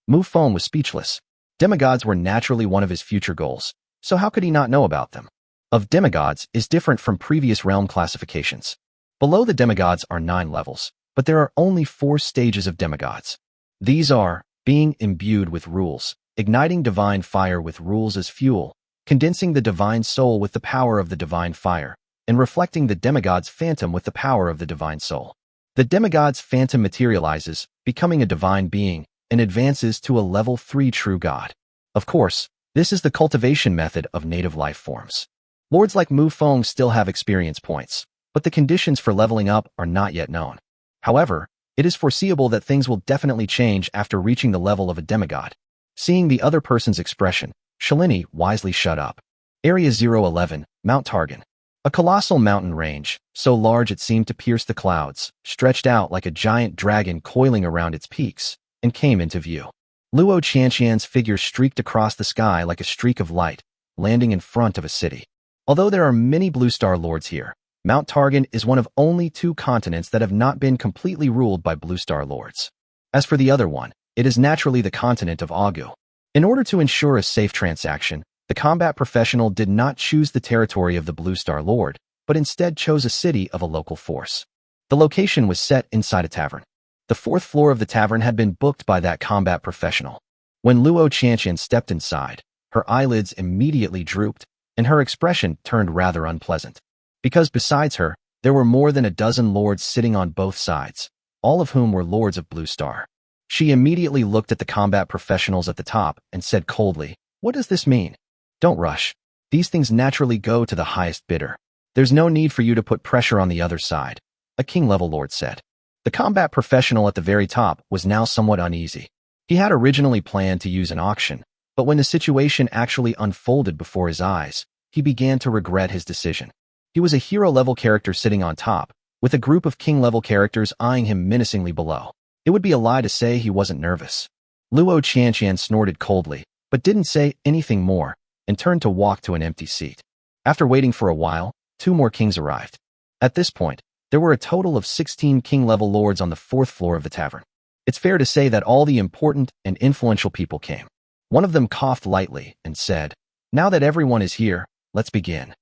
Mufong was speechless. Demigods were naturally one of his future goals, so how could he not know about them? Of demigods is different from previous realm classifications. Below the demigods are 9 levels, but there are only 4 stages of demigods. These are being imbued with rules, igniting divine fire with rules as fuel, condensing the divine soul with the power of the divine fire, and reflecting the demigod's phantom with the power of the divine soul. The demigod's phantom materializes, becoming a divine being, and advances to a level 3 true god. Of course, this is the cultivation method of native life forms. Lords like Mufong still have experience points, but the conditions for leveling up are not yet known. However, it is foreseeable that things will definitely change after reaching the level of a demigod. Seeing the other person's expression, Shalini wisely shut up. Area 011, Mount Targan. A colossal mountain range, so large it seemed to pierce the clouds, stretched out like a giant dragon coiling around its peaks, and came into view. Luo Qianqian's figure streaked across the sky like a streak of light, landing in front of a city. Although there are many Blue Star Lords here, Mount Targan is one of only 2 continents that have not been completely ruled by Blue Star Lords. As for the other one, it is naturally the continent of Agu. In order to ensure a safe transaction, the combat professional did not choose the territory of the Blue Star Lord, but instead chose a city of a local force. The location was set inside a tavern. The 4th floor of the tavern had been booked by that combat professional. When Luo Qianqian stepped inside, her eyelids immediately drooped, and her expression turned rather unpleasant. Because besides her, there were more than a dozen lords sitting on both sides, all of whom were lords of Blue Star. She immediately looked at the combat professionals at the top and said coldly, "What does this mean? Don't rush. These things naturally go to the highest bidder. There's no need for you to put pressure on the other side," a king-level lord said. The combat professional at the very top was now somewhat uneasy. He had originally planned to use an auction, but when the situation actually unfolded before his eyes, he began to regret his decision. He was a hero-level character sitting on top, with a group of king-level characters eyeing him menacingly below. It would be a lie to say he wasn't nervous. Luo Qianqian snorted coldly, but didn't say anything more, and turned to walk to an empty seat. After waiting for a while, 2 more kings arrived. At this point, there were a total of 16 king-level lords on the 4th floor of the tavern. It's fair to say that all the important and influential people came. One of them coughed lightly and said, "Now that everyone is here, let's begin."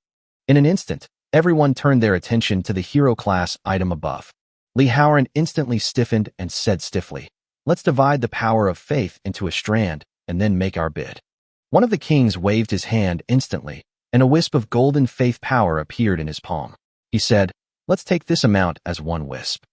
In an instant, everyone turned their attention to the hero class item above. Li Haoran instantly stiffened and said stiffly, "Let's divide the power of faith into a strand and then make our bid." One of the kings waved his hand instantly, and a wisp of golden faith power appeared in his palm. He said, "Let's take this amount as one wisp."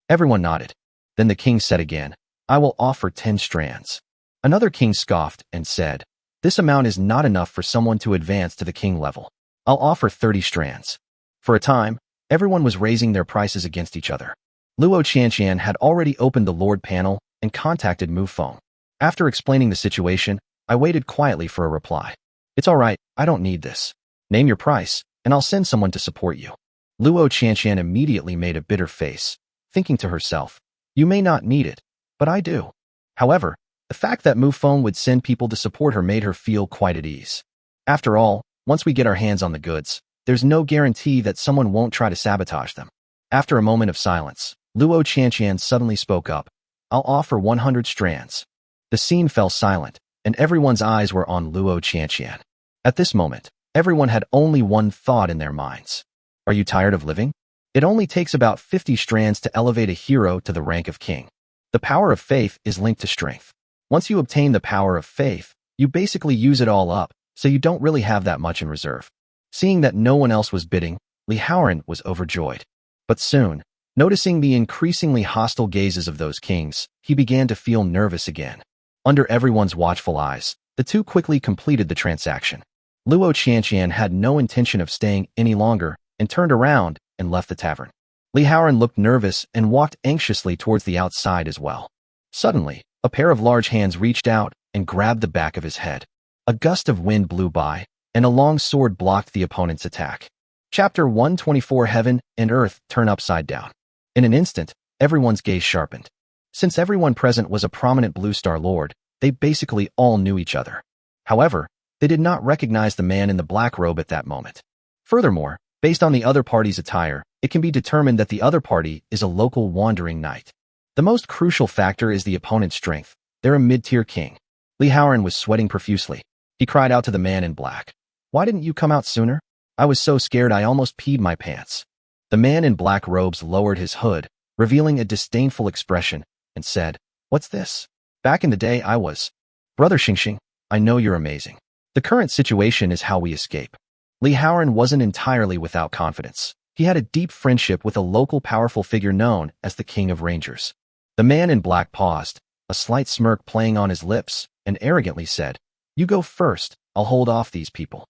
Everyone nodded. Then the king said again, "I will offer 10 strands." Another king scoffed and said, "This amount is not enough for someone to advance to the king level. I'll offer 30 strands." For a time, everyone was raising their prices against each other. Luo Qianqian had already opened the Lord panel and contacted Mufong. After explaining the situation, I waited quietly for a reply. "It's all right, I don't need this. Name your price, and I'll send someone to support you." Luo Qianqian immediately made a bitter face, thinking to herself, "You may not need it, but I do." However, the fact that Mufong would send people to support her made her feel quite at ease. After all, once we get our hands on the goods, there's no guarantee that someone won't try to sabotage them. After a moment of silence, Luo Qianqian suddenly spoke up, "I'll offer 100 strands." The scene fell silent, and everyone's eyes were on Luo Qianqian. At this moment, everyone had only one thought in their minds. Are you tired of living? It only takes about 50 strands to elevate a hero to the rank of king. The power of faith is linked to strength. Once you obtain the power of faith, you basically use it all up, so you don't really have that much in reserve. Seeing that no one else was bidding, Li Haoran was overjoyed. But soon, noticing the increasingly hostile gazes of those kings, he began to feel nervous again. Under everyone's watchful eyes, the 2 quickly completed the transaction. Luo Qianqian had no intention of staying any longer and turned around and left the tavern. Li Haoran looked nervous and walked anxiously towards the outside as well. Suddenly, a pair of large hands reached out and grabbed the back of his head. A gust of wind blew by, and a long sword blocked the opponent's attack. Chapter 124 Heaven and Earth Turn Upside Down. In an instant, everyone's gaze sharpened. Since everyone present was a prominent Blue Star Lord, they basically all knew each other. However, they did not recognize the man in the black robe at that moment. Furthermore, based on the other party's attire, it can be determined that the other party is a local wandering knight. The most crucial factor is the opponent's strength. They're a mid-tier king. Li Haoran was sweating profusely. He cried out to the man in black, "Why didn't you come out sooner? I was so scared I almost peed my pants." The man in black robes lowered his hood, revealing a disdainful expression, and said, "What's this? Back in the day I was. Brother Xingxing, I know you're amazing. The current situation is how we escape." Li Haoran wasn't entirely without confidence. He had a deep friendship with a local powerful figure known as the King of Rangers. The man in black paused, a slight smirk playing on his lips, and arrogantly said, "You go first, I'll hold off these people."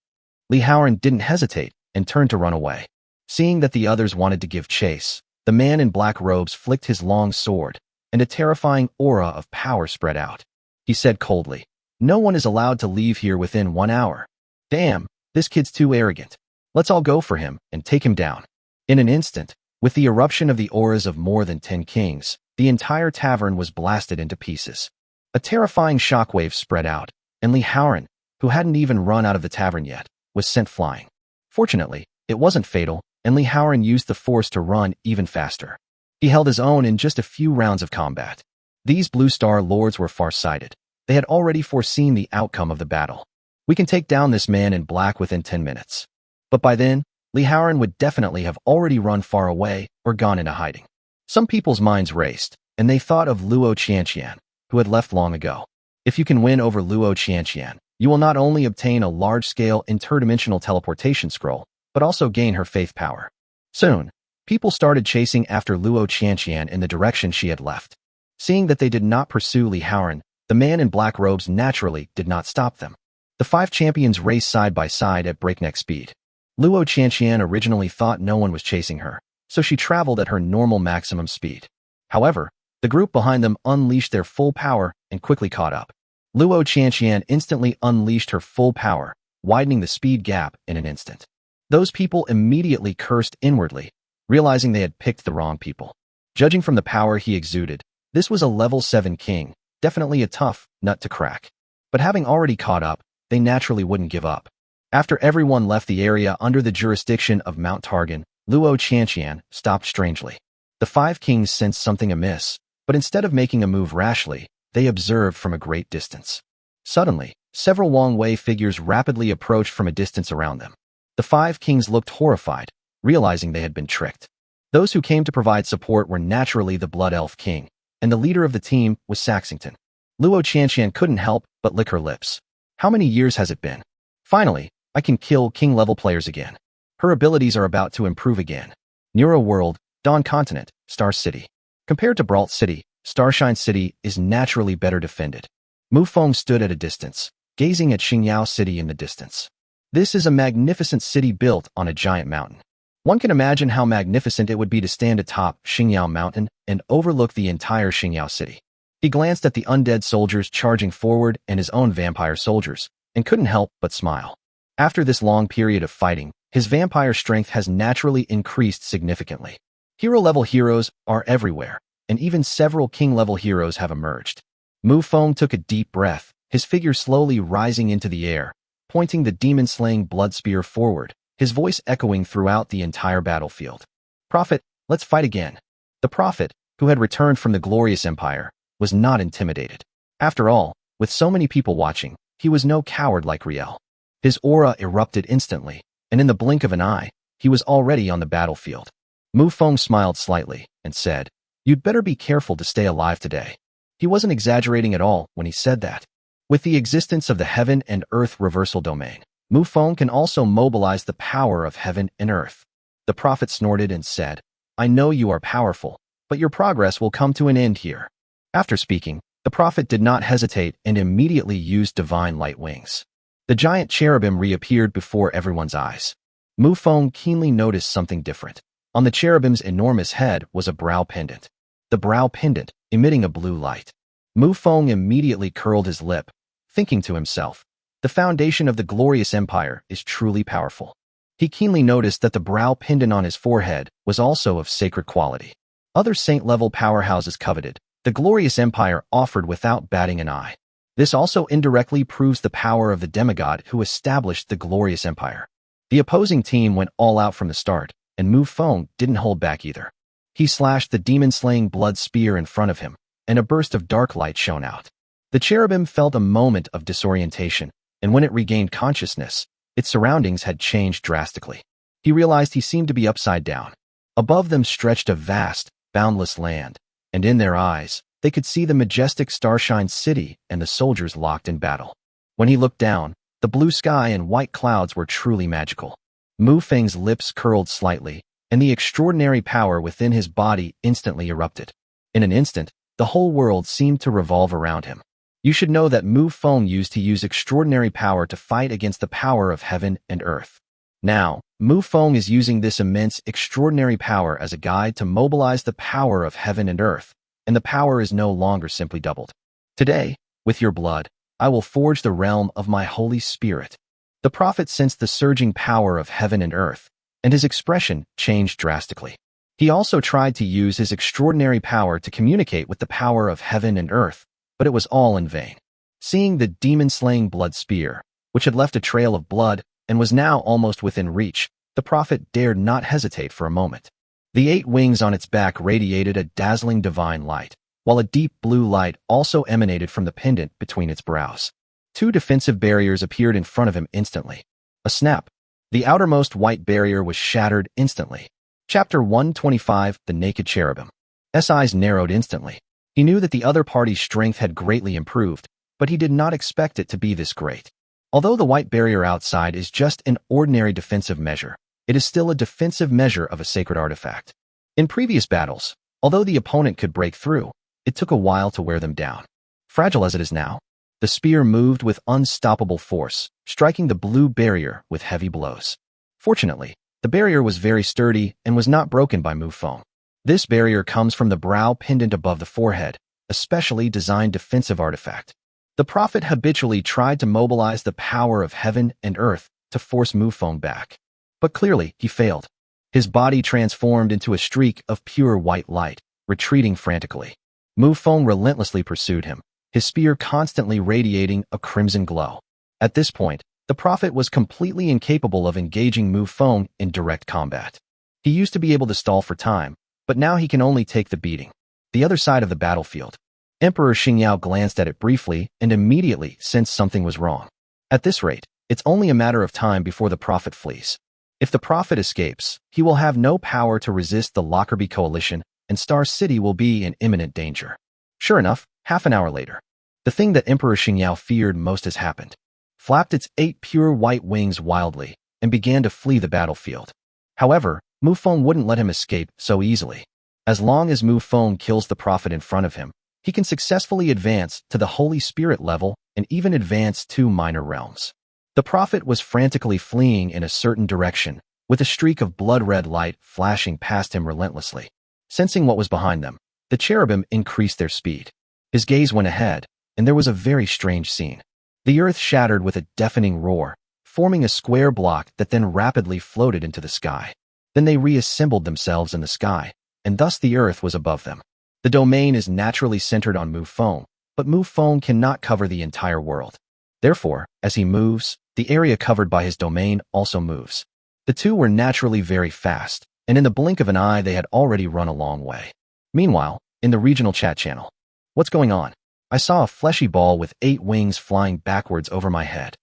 Li Haoran didn't hesitate and turned to run away. Seeing that the others wanted to give chase, the man in black robes flicked his long sword, and a terrifying aura of power spread out. He said coldly, No one is allowed to leave here within 1 hour. Damn, this kid's too arrogant. Let's all go for him and take him down. In an instant, with the eruption of the auras of more than 10 kings, the entire tavern was blasted into pieces. A terrifying shockwave spread out, and Li Haoran, who hadn't even run out of the tavern yet, was sent flying. Fortunately, it wasn't fatal, and Li Haoran used the force to run even faster. He held his own in just a few rounds of combat. These Blue Star Lords were far-sighted. They had already foreseen the outcome of the battle. We can take down this man in black within 10 minutes. But by then, Li Haoran would definitely have already run far away or gone into hiding. Some people's minds raced, and they thought of Luo Qianqian, who had left long ago. If you can win over Luo Qianqian, you will not only obtain a large-scale interdimensional teleportation scroll, but also gain her faith power. Soon, people started chasing after Luo Qianqian in the direction she had left. Seeing that they did not pursue Li Haoran, the man in black robes naturally did not stop them. The 5 champions raced side by side at breakneck speed. Luo Qianqian originally thought no one was chasing her, so she traveled at her normal maximum speed. However, the group behind them unleashed their full power and quickly caught up. Luo Qianqian instantly unleashed her full power, widening the speed gap in an instant. Those people immediately cursed inwardly, realizing they had picked the wrong people. Judging from the power he exuded, this was a level 7 king, definitely a tough nut to crack. But having already caught up, they naturally wouldn't give up. After everyone left the area under the jurisdiction of Mount Targan, Luo Qianqian stopped strangely. The 5 kings sensed something amiss, but instead of making a move rashly, they observed from a great distance. Suddenly, several Wang Wei figures rapidly approached from a distance around them. The 5 kings looked horrified, realizing they had been tricked. Those who came to provide support were naturally the Blood Elf King, and the leader of the team was Saxington. Luo Qianqian couldn't help but lick her lips. How many years has it been? Finally, I can kill king-level players again. Her abilities are about to improve again. Neuro World, Dawn Continent, Star City. Compared to Brault City, Starshine City is naturally better defended. Mufong stood at a distance, gazing at Xingyao City in the distance. This is a magnificent city built on a giant mountain. One can imagine how magnificent it would be to stand atop Xingyao Mountain and overlook the entire Xingyao City. He glanced at the undead soldiers charging forward and his own vampire soldiers, and couldn't help but smile. After this long period of fighting, his vampire strength has naturally increased significantly. Hero-level heroes are everywhere, and even several king-level heroes have emerged. Mufong took a deep breath, his figure slowly rising into the air, pointing the demon-slaying blood spear forward, his voice echoing throughout the entire battlefield. Prophet, let's fight again. The Prophet, who had returned from the glorious empire, was not intimidated. After all, with so many people watching, he was no coward like Riel. His aura erupted instantly, and in the blink of an eye, he was already on the battlefield. Mufong smiled slightly and said, "You'd better be careful to stay alive today." He wasn't exaggerating at all when he said that. With the existence of the heaven and earth reversal domain, Mufong can also mobilize the power of heaven and earth. The prophet snorted and said, "I know you are powerful, but your progress will come to an end here." After speaking, the prophet did not hesitate and immediately used divine light wings. The giant cherubim reappeared before everyone's eyes. Mufong keenly noticed something different. On the cherubim's enormous head was a brow pendant. The brow pendant, emitting a blue light. Mufong immediately curled his lip, thinking to himself, the foundation of the glorious empire is truly powerful. He keenly noticed that the brow pendant on his forehead was also of sacred quality. Other saint-level powerhouses coveted, the glorious empire offered without batting an eye. This also indirectly proves the power of the demigod who established the glorious empire. The opposing team went all out from the start, and Mufong didn't hold back either. He slashed the demon-slaying blood spear in front of him, and a burst of dark light shone out. The cherubim felt a moment of disorientation, and when it regained consciousness, its surroundings had changed drastically. He realized he seemed to be upside down. Above them stretched a vast, boundless land, and in their eyes, they could see the majestic Starshine City and the soldiers locked in battle. When he looked down, the blue sky and white clouds were truly magical. Mufeng's lips curled slightly, and the extraordinary power within his body instantly erupted. In an instant, the whole world seemed to revolve around him. You should know that Mufong used to use extraordinary power to fight against the power of heaven and earth. Now, Mufong is using this immense extraordinary power as a guide to mobilize the power of heaven and earth, and the power is no longer simply doubled. Today, with your blood, I will forge the realm of my Holy Spirit. The prophet sensed the surging power of heaven and earth, and his expression changed drastically. He also tried to use his extraordinary power to communicate with the power of heaven and earth, but it was all in vain. Seeing the demon-slaying blood spear, which had left a trail of blood and was now almost within reach, the prophet dared not hesitate for a moment. The 8 wings on its back radiated a dazzling divine light, while a deep blue light also emanated from the pendant between its brows. 2 defensive barriers appeared in front of him instantly. A snap. The outermost white barrier was shattered instantly. Chapter 125, The Naked Cherubim. S. eyes narrowed instantly. He knew that the other party's strength had greatly improved, but he did not expect it to be this great. Although the white barrier outside is just an ordinary defensive measure, it is still a defensive measure of a sacred artifact. In previous battles, although the opponent could break through, it took a while to wear them down. Fragile as it is now, the spear moved with unstoppable force, striking the blue barrier with heavy blows. Fortunately, the barrier was very sturdy and was not broken by Mufong. This barrier comes from the brow pendant above the forehead, a specially designed defensive artifact. The prophet habitually tried to mobilize the power of heaven and earth to force Mufong back. But clearly, he failed. His body transformed into a streak of pure white light, retreating frantically. Mufong relentlessly pursued him, his spear constantly radiating a crimson glow. At this point, the prophet was completely incapable of engaging Mufong in direct combat. He used to be able to stall for time, but now he can only take the beating. The other side of the battlefield. Emperor Xingyao glanced at it briefly and immediately sensed something was wrong. At this rate, it's only a matter of time before the prophet flees. If the prophet escapes, he will have no power to resist the Lockerbie coalition, and Star City will be in imminent danger. Sure enough, half an hour later, the thing that Emperor Xingyao feared most has happened. Flapped its 8 pure white wings wildly and began to flee the battlefield. However, Mufong wouldn't let him escape so easily. As long as Mufong kills the prophet in front of him, he can successfully advance to the Holy Spirit level and even advance 2 minor realms. The prophet was frantically fleeing in a certain direction, with a streak of blood-red light flashing past him relentlessly. Sensing what was behind them, the cherubim increased their speed. His gaze went ahead, and there was a very strange scene. The earth shattered with a deafening roar, forming a square block that then rapidly floated into the sky. Then they reassembled themselves in the sky, and thus the earth was above them. The domain is naturally centered on Mufong, but Mufong cannot cover the entire world. Therefore, as he moves, the area covered by his domain also moves. The two were naturally very fast, and in the blink of an eye they had already run a long way. Meanwhile, in the regional chat channel, "What's going on? I saw a fleshy ball with 8 wings flying backwards over my head.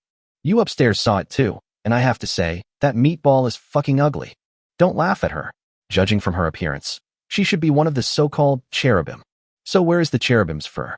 You upstairs saw it too, and I have to say, that meatball is fucking ugly. Don't laugh at her. Judging from her appearance, she should be one of the so-called cherubim. So where is the cherubim's fur?"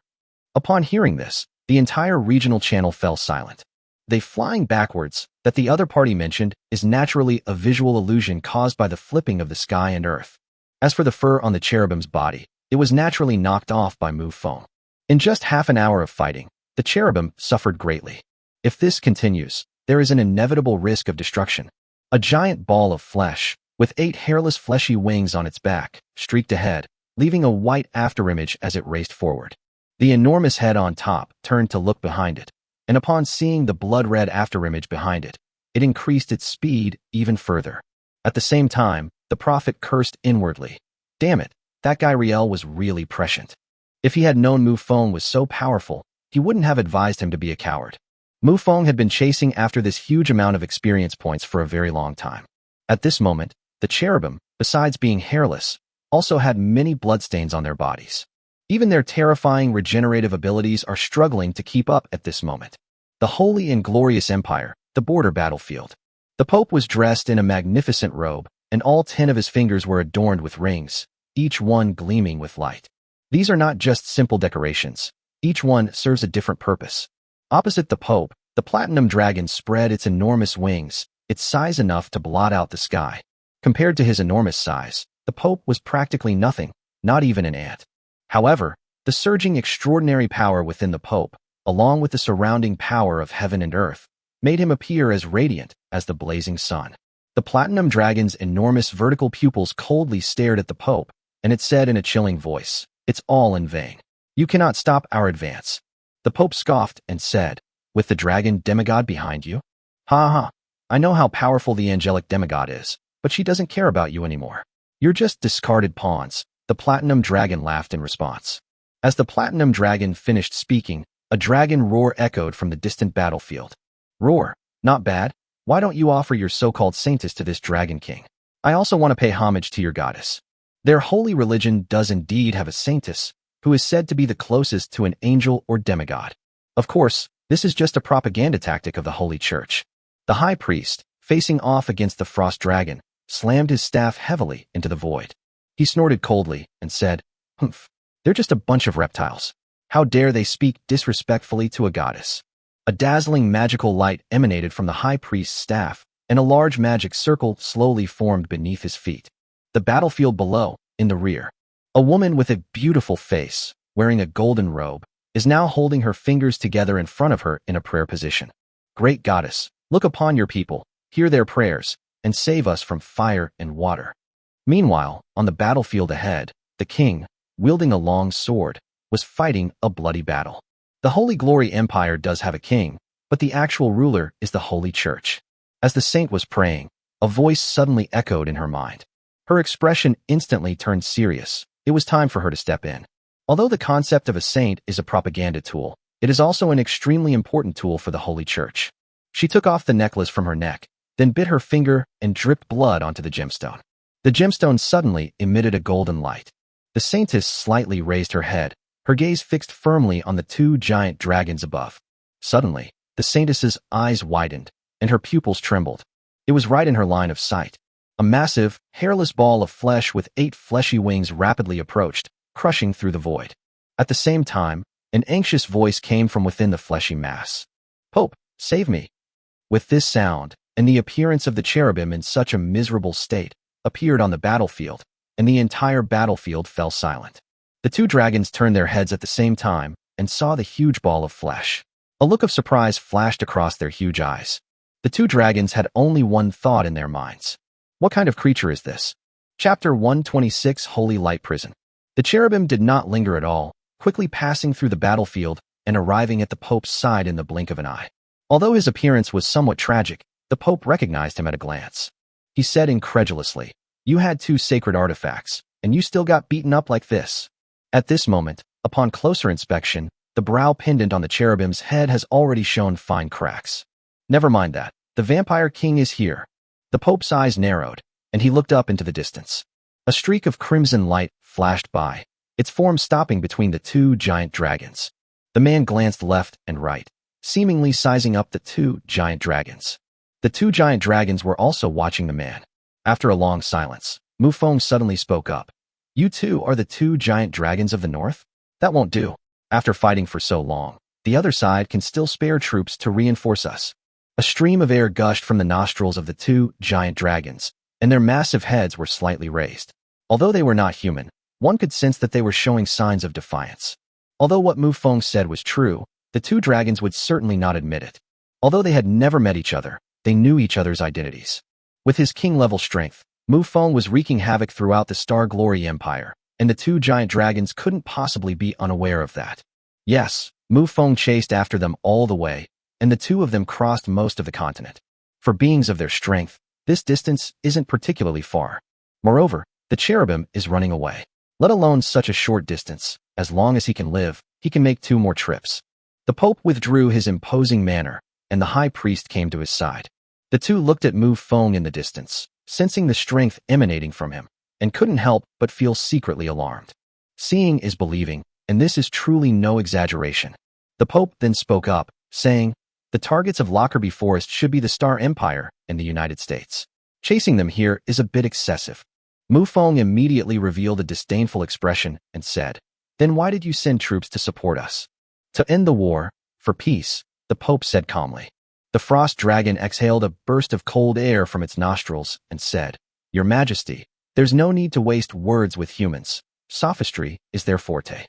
Upon hearing this, the entire regional channel fell silent. The flying backwards that the other party mentioned is naturally a visual illusion caused by the flipping of the sky and earth. As for the fur on the cherubim's body, it was naturally knocked off by Mufong. In just half an hour of fighting, the cherubim suffered greatly. If this continues, there is an inevitable risk of destruction. A giant ball of flesh, with 8 hairless fleshy wings on its back, streaked ahead, leaving a white afterimage as it raced forward. The enormous head on top turned to look behind it, and upon seeing the blood-red afterimage behind it, it increased its speed even further. At the same time, the prophet cursed inwardly. Damn it, that guy Riel was really prescient. If he had known Mufong was so powerful, he wouldn't have advised him to be a coward. Mufong had been chasing after this huge amount of experience points for a very long time. At this moment, the cherubim, besides being hairless, also had many bloodstains on their bodies. Even their terrifying regenerative abilities are struggling to keep up at this moment. The Holy and Glorious Empire, the border battlefield. The Pope was dressed in a magnificent robe, and all 10 of his fingers were adorned with rings, each one gleaming with light. These are not just simple decorations. Each one serves a different purpose. Opposite the Pope, the platinum dragon spread its enormous wings, its size enough to blot out the sky. Compared to his enormous size, the Pope was practically nothing, not even an ant. However, the surging extraordinary power within the Pope, along with the surrounding power of heaven and earth, made him appear as radiant as the blazing sun. The platinum dragon's enormous vertical pupils coldly stared at the Pope, and it said in a chilling voice, "It's all in vain. You cannot stop our advance." The Pope scoffed and said, "With the dragon demigod behind you? Ha ha. I know how powerful the angelic demigod is, but she doesn't care about you anymore. You're just discarded pawns." The platinum dragon laughed in response. As the platinum dragon finished speaking, a dragon roar echoed from the distant battlefield. "Roar, not bad. Why don't you offer your so-called saintess to this dragon king? I also want to pay homage to your goddess." Their holy religion does indeed have a saintess, who is said to be the closest to an angel or demigod. Of course, this is just a propaganda tactic of the Holy Church. The high priest, facing off against the frost dragon, slammed his staff heavily into the void. He snorted coldly and said, "Humph, they're just a bunch of reptiles. How dare they speak disrespectfully to a goddess?" A dazzling magical light emanated from the high priest's staff, and a large magic circle slowly formed beneath his feet. The battlefield below, in the rear. A woman with a beautiful face, wearing a golden robe, is now holding her fingers together in front of her in a prayer position. "Great goddess, look upon your people, hear their prayers, and save us from fire and water." Meanwhile, on the battlefield ahead, the king, wielding a long sword, was fighting a bloody battle. The Holy Glory Empire does have a king, but the actual ruler is the Holy Church. As the saint was praying, a voice suddenly echoed in her mind. Her expression instantly turned serious. It was time for her to step in. Although the concept of a saint is a propaganda tool, it is also an extremely important tool for the Holy Church. She took off the necklace from her neck, then bit her finger and dripped blood onto the gemstone. The gemstone suddenly emitted a golden light. The saintess slightly raised her head, her gaze fixed firmly on the two giant dragons above. Suddenly, the saintess's eyes widened, and her pupils trembled. It was right in her line of sight. A massive, hairless ball of flesh with 8 fleshy wings rapidly approached, crushing through the void. At the same time, an anxious voice came from within the fleshy mass. "Pope, save me." With this sound, and the appearance of the cherubim in such a miserable state, appeared on the battlefield, and the entire battlefield fell silent. The two dragons turned their heads at the same time and saw the huge ball of flesh. A look of surprise flashed across their huge eyes. The two dragons had only one thought in their minds. What kind of creature is this? Chapter 126, Holy Light Prison. The cherubim did not linger at all, quickly passing through the battlefield and arriving at the Pope's side in the blink of an eye. Although his appearance was somewhat tragic, the Pope recognized him at a glance. He said incredulously, "You had 2 sacred artifacts, and you still got beaten up like this." At this moment, upon closer inspection, the brow pendant on the cherubim's head has already shown fine cracks. Never mind that. The Vampire King is here. The Pope's eyes narrowed, and he looked up into the distance. A streak of crimson light flashed by, its form stopping between the 2 giant dragons. The man glanced left and right, seemingly sizing up the 2 giant dragons. The 2 giant dragons were also watching the man. After a long silence, Mufong suddenly spoke up. "You two are the 2 giant dragons of the north? That won't do. After fighting for so long, the other side can still spare troops to reinforce us." A stream of air gushed from the nostrils of the 2 giant dragons, and their massive heads were slightly raised. Although they were not human, one could sense that they were showing signs of defiance. Although what Mufong said was true, the 2 dragons would certainly not admit it. Although they had never met each other, they knew each other's identities. With his king-level strength, Mufong was wreaking havoc throughout the Star Glory Empire, and the 2 giant dragons couldn't possibly be unaware of that. Yes, Mufong chased after them all the way, and the 2 of them crossed most of the continent. For beings of their strength, this distance isn't particularly far. Moreover, the cherubim is running away. Let alone such a short distance, as long as he can live, he can make 2 more trips. The Pope withdrew his imposing manner, and the high priest came to his side. The 2 looked at Mufong in the distance, sensing the strength emanating from him, and couldn't help but feel secretly alarmed. Seeing is believing, and this is truly no exaggeration. The Pope then spoke up, saying, "The targets of Lockerbie Forest should be the Star Empire and the United States. Chasing them here is a bit excessive." Mufong immediately revealed a disdainful expression and said, "Then why did you send troops to support us?" "To end the war, for peace," the Pope said calmly. The frost dragon exhaled a burst of cold air from its nostrils and said, "Your Majesty, there's no need to waste words with humans. Sophistry is their forte."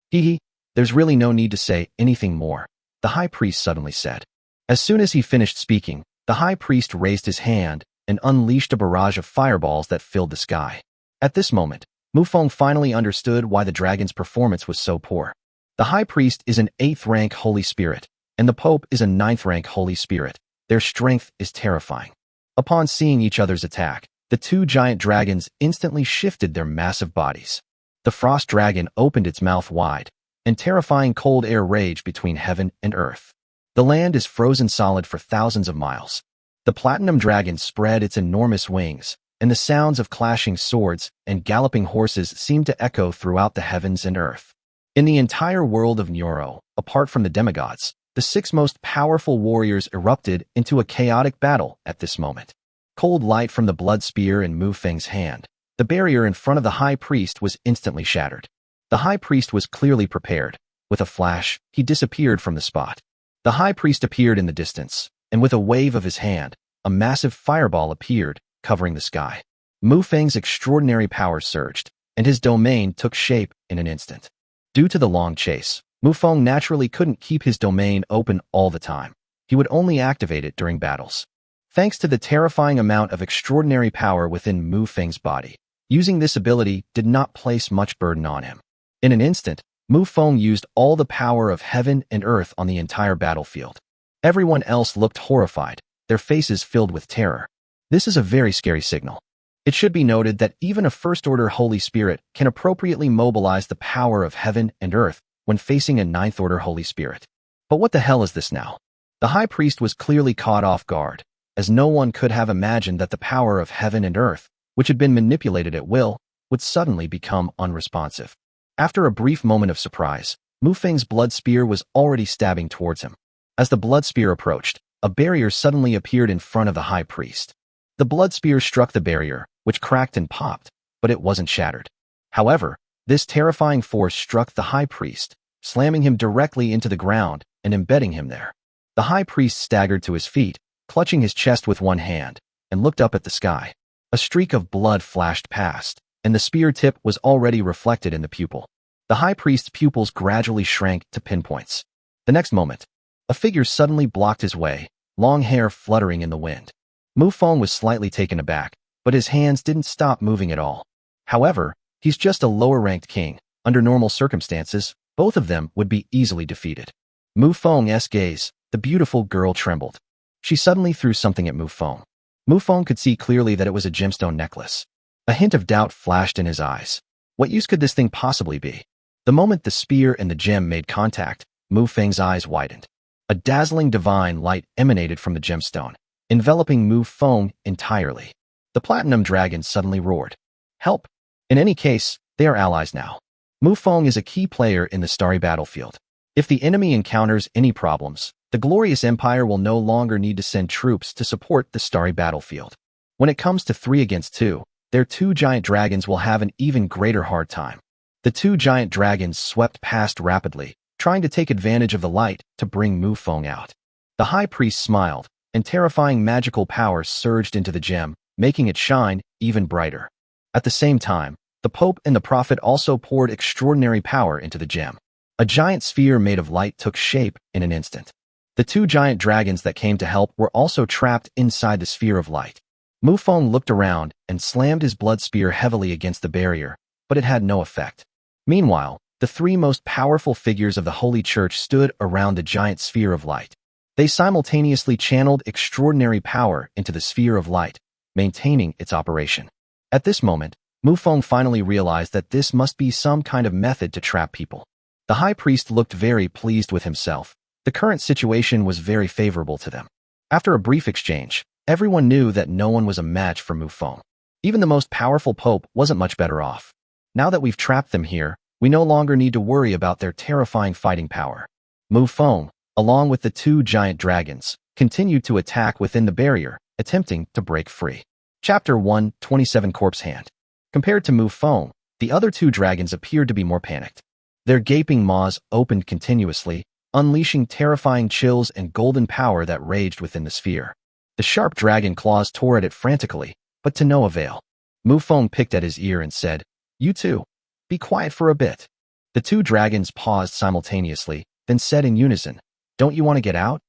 "Hee, there's really no need to say anything more," the high priest suddenly said. As soon as he finished speaking, the high priest raised his hand and unleashed a barrage of fireballs that filled the sky. At this moment, Mufong finally understood why the dragon's performance was so poor. The high priest is an 8th rank Holy Spirit, and the Pope is a 9th rank Holy Spirit. Their strength is terrifying. Upon seeing each other's attack, the two giant dragons instantly shifted their massive bodies. The frost dragon opened its mouth wide, and terrifying cold air raged between heaven and earth. The land is frozen solid for thousands of miles. The platinum dragon spread its enormous wings, and the sounds of clashing swords and galloping horses seemed to echo throughout the heavens and earth. In the entire world of Neuro, apart from the demigods, the 6 most powerful warriors erupted into a chaotic battle at this moment. Cold light from the blood spear in Mufeng's hand. The barrier in front of the high priest was instantly shattered. The high priest was clearly prepared. With a flash, he disappeared from the spot. The high priest appeared in the distance, and with a wave of his hand, a massive fireball appeared, covering the sky. Mufeng's extraordinary power surged, and his domain took shape in an instant. Due to the long chase, Mufong naturally couldn't keep his domain open all the time. He would only activate it during battles. Thanks to the terrifying amount of extraordinary power within Mufeng's body, using this ability did not place much burden on him. In an instant, Mufong used all the power of heaven and earth on the entire battlefield. Everyone else looked horrified, their faces filled with terror. This is a very scary signal. It should be noted that even a first-order Holy Spirit can appropriately mobilize the power of heaven and earth when facing a 9th-order Holy Spirit. But what the hell is this now? The high priest was clearly caught off guard, as no one could have imagined that the power of heaven and earth, which had been manipulated at will, would suddenly become unresponsive. After a brief moment of surprise, Mufeng's blood spear was already stabbing towards him. As the blood spear approached, a barrier suddenly appeared in front of the high priest. The blood spear struck the barrier, which cracked and popped, but it wasn't shattered. However, this terrifying force struck the high priest, slamming him directly into the ground and embedding him there. The high priest staggered to his feet, clutching his chest with one hand, and looked up at the sky. A streak of blood flashed past, and the spear tip was already reflected in the pupil. The high priest's pupils gradually shrank to pinpoints. The next moment, a figure suddenly blocked his way, long hair fluttering in the wind. Mufong was slightly taken aback, but his hands didn't stop moving at all. However, he's just a lower-ranked king. Under normal circumstances, both of them would be easily defeated. Mufong's gaze, the beautiful girl trembled. She suddenly threw something at Mufong. Mufong could see clearly that it was a gemstone necklace. A hint of doubt flashed in his eyes. What use could this thing possibly be? The moment the spear and the gem made contact, Mufeng's eyes widened. A dazzling divine light emanated from the gemstone, enveloping Mufong entirely. The platinum dragon suddenly roared. Help! In any case, they are allies now. Mufong is a key player in the starry battlefield. If the enemy encounters any problems, the glorious empire will no longer need to send troops to support the starry battlefield. When it comes to 3 against 2, their 2 giant dragons will have an even greater hard time. The 2 giant dragons swept past rapidly, trying to take advantage of the light to bring Mufong out. The high priest smiled, and terrifying magical power surged into the gem, making it shine even brighter. At the same time, the Pope and the Prophet also poured extraordinary power into the gem. A giant sphere made of light took shape in an instant. The 2 giant dragons that came to help were also trapped inside the sphere of light. Mufong looked around and slammed his blood spear heavily against the barrier, but it had no effect. Meanwhile, the 3 most powerful figures of the Holy Church stood around the giant sphere of light. They simultaneously channeled extraordinary power into the sphere of light, maintaining its operation. At this moment, Mufong finally realized that this must be some kind of method to trap people. The high priest looked very pleased with himself. The current situation was very favorable to them. After a brief exchange, everyone knew that no one was a match for Mufong. Even the most powerful Pope wasn't much better off. Now that we've trapped them here, we no longer need to worry about their terrifying fighting power. Mufong, along with the 2 giant dragons, continued to attack within the barrier, attempting to break free. Chapter 1:27 Corpse Hand. Compared to Mufong, the other 2 dragons appeared to be more panicked. Their gaping maws opened continuously, unleashing terrifying chills and golden power that raged within the sphere. The sharp dragon claws tore at it frantically, but to no avail. Mufong picked at his ear and said, "You two, be quiet for a bit." The 2 dragons paused simultaneously, then said in unison, "Don't you want to get out?"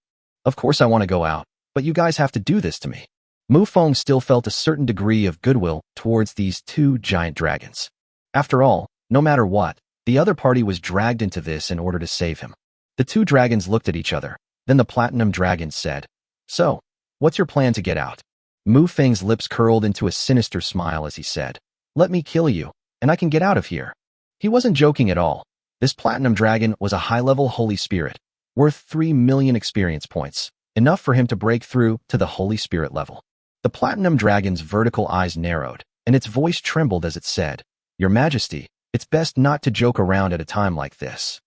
"Of course I want to go out, but you guys have to do this to me." Mufong still felt a certain degree of goodwill towards these 2 giant dragons. After all, no matter what, The other party was dragged into this in order to save him. The two dragons looked at each other. Then the platinum dragon said, "So, what's your plan to get out?" Mufong's lips curled into a sinister smile as he said, "Let me kill you, and I can get out of here." He wasn't joking at all. This platinum dragon was a high-level holy spirit, worth 3 million experience points, enough for him to break through to the holy spirit level. The platinum dragon's vertical eyes narrowed, and its voice trembled as it said, "Your Majesty, it's best not to joke around at a time like this."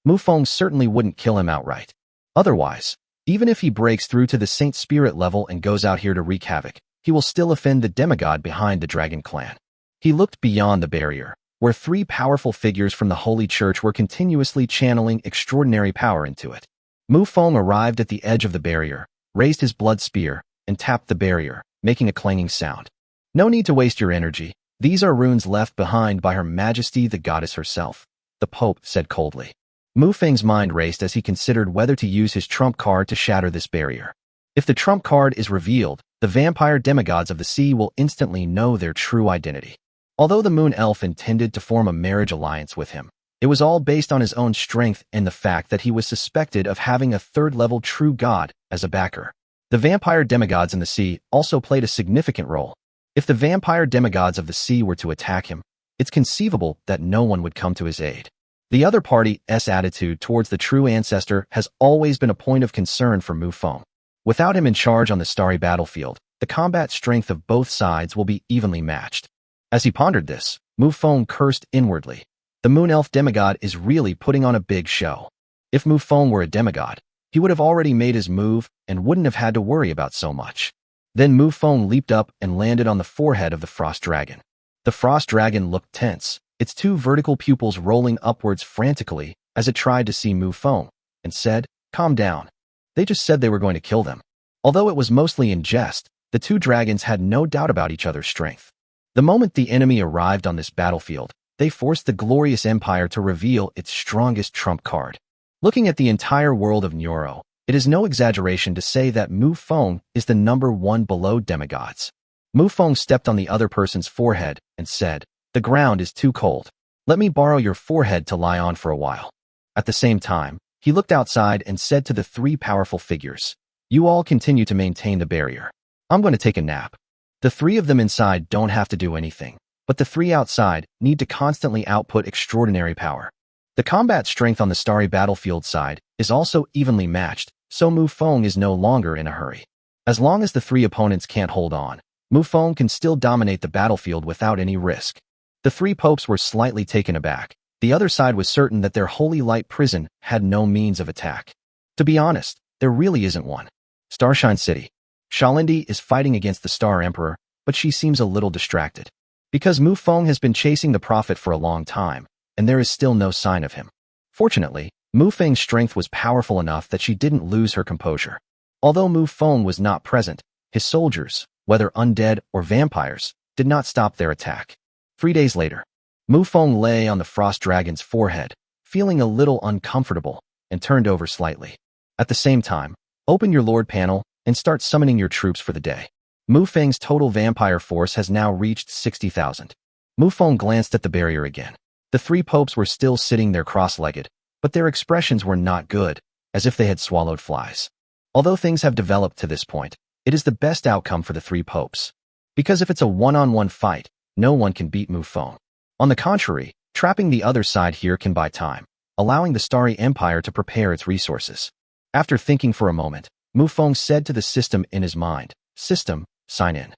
Mufong certainly wouldn't kill him outright. Otherwise, even if he breaks through to the Saint Spirit level and goes out here to wreak havoc, he will still offend the demigod behind the dragon clan. He looked beyond the barrier, where 3 powerful figures from the Holy Church were continuously channeling extraordinary power into it. Mufong arrived at the edge of the barrier, raised his blood spear, and tapped the barrier, making a clanging sound. "No need to waste your energy. These are runes left behind by Her Majesty the Goddess herself," the Pope said coldly. Mufong's mind raced as he considered whether to use his trump card to shatter this barrier. If the trump card is revealed, the vampire demigods of the sea will instantly know their true identity. Although the moon elf intended to form a marriage alliance with him, it was all based on his own strength and the fact that he was suspected of having a third-level true god as a backer. The vampire demigods in the sea also played a significant role. If the vampire demigods of the sea were to attack him, it's conceivable that no one would come to his aid. The other party's attitude towards the true ancestor has always been a point of concern for Mufong. Without him in charge on the starry battlefield, the combat strength of both sides will be evenly matched. As he pondered this, Mufong cursed inwardly. The moon elf demigod is really putting on a big show. If Mufong were a demigod, he would have already made his move and wouldn't have had to worry about so much. Then Mufong leaped up and landed on the forehead of the frost dragon. The frost dragon looked tense, its 2 vertical pupils rolling upwards frantically as it tried to see Mufong, and said, "Calm down. They just said they were going to kill them." Although it was mostly in jest, the 2 dragons had no doubt about each other's strength. The moment the enemy arrived on this battlefield, they forced the glorious empire to reveal its strongest trump card. Looking at the entire world of Neuro, it is no exaggeration to say that Mufong is the #1 below demigods. Mufong stepped on the other person's forehead and said, "The ground is too cold. Let me borrow your forehead to lie on for a while." At the same time, he looked outside and said to the 3 powerful figures, "You all continue to maintain the barrier. I'm going to take a nap." The 3 of them inside don't have to do anything, but the 3 outside need to constantly output extraordinary power. The combat strength on the starry battlefield side is also evenly matched, so Mufong is no longer in a hurry. As long as the 3 opponents can't hold on, Mufong can still dominate the battlefield without any risk. The 3 popes were slightly taken aback. The other side was certain that their holy light prison had no means of attack. To be honest, there really isn't one. Starshine City. Shalindi is fighting against the Star Emperor, but she seems a little distracted. Because Mufong has been chasing the prophet for a long time, and there is still no sign of him. Fortunately, Mufong's strength was powerful enough that she didn't lose her composure. Although Mufong was not present, his soldiers, whether undead or vampires, did not stop their attack. 3 days later, Mufong lay on the frost dragon's forehead, feeling a little uncomfortable, and turned over slightly. At the same time, open your Lord panel and start summoning your troops for the day. Mufong's total vampire force has now reached 60,000. Mufong glanced at the barrier again. The 3 popes were still sitting there cross-legged, but their expressions were not good, as if they had swallowed flies. Although things have developed to this point, it is the best outcome for the 3 popes. Because if it's a one-on-one fight, no one can beat Mufong. On the contrary, trapping the other side here can buy time, allowing the Starry Empire to prepare its resources. After thinking for a moment, Mufong said to the system in his mind, "System, sign in."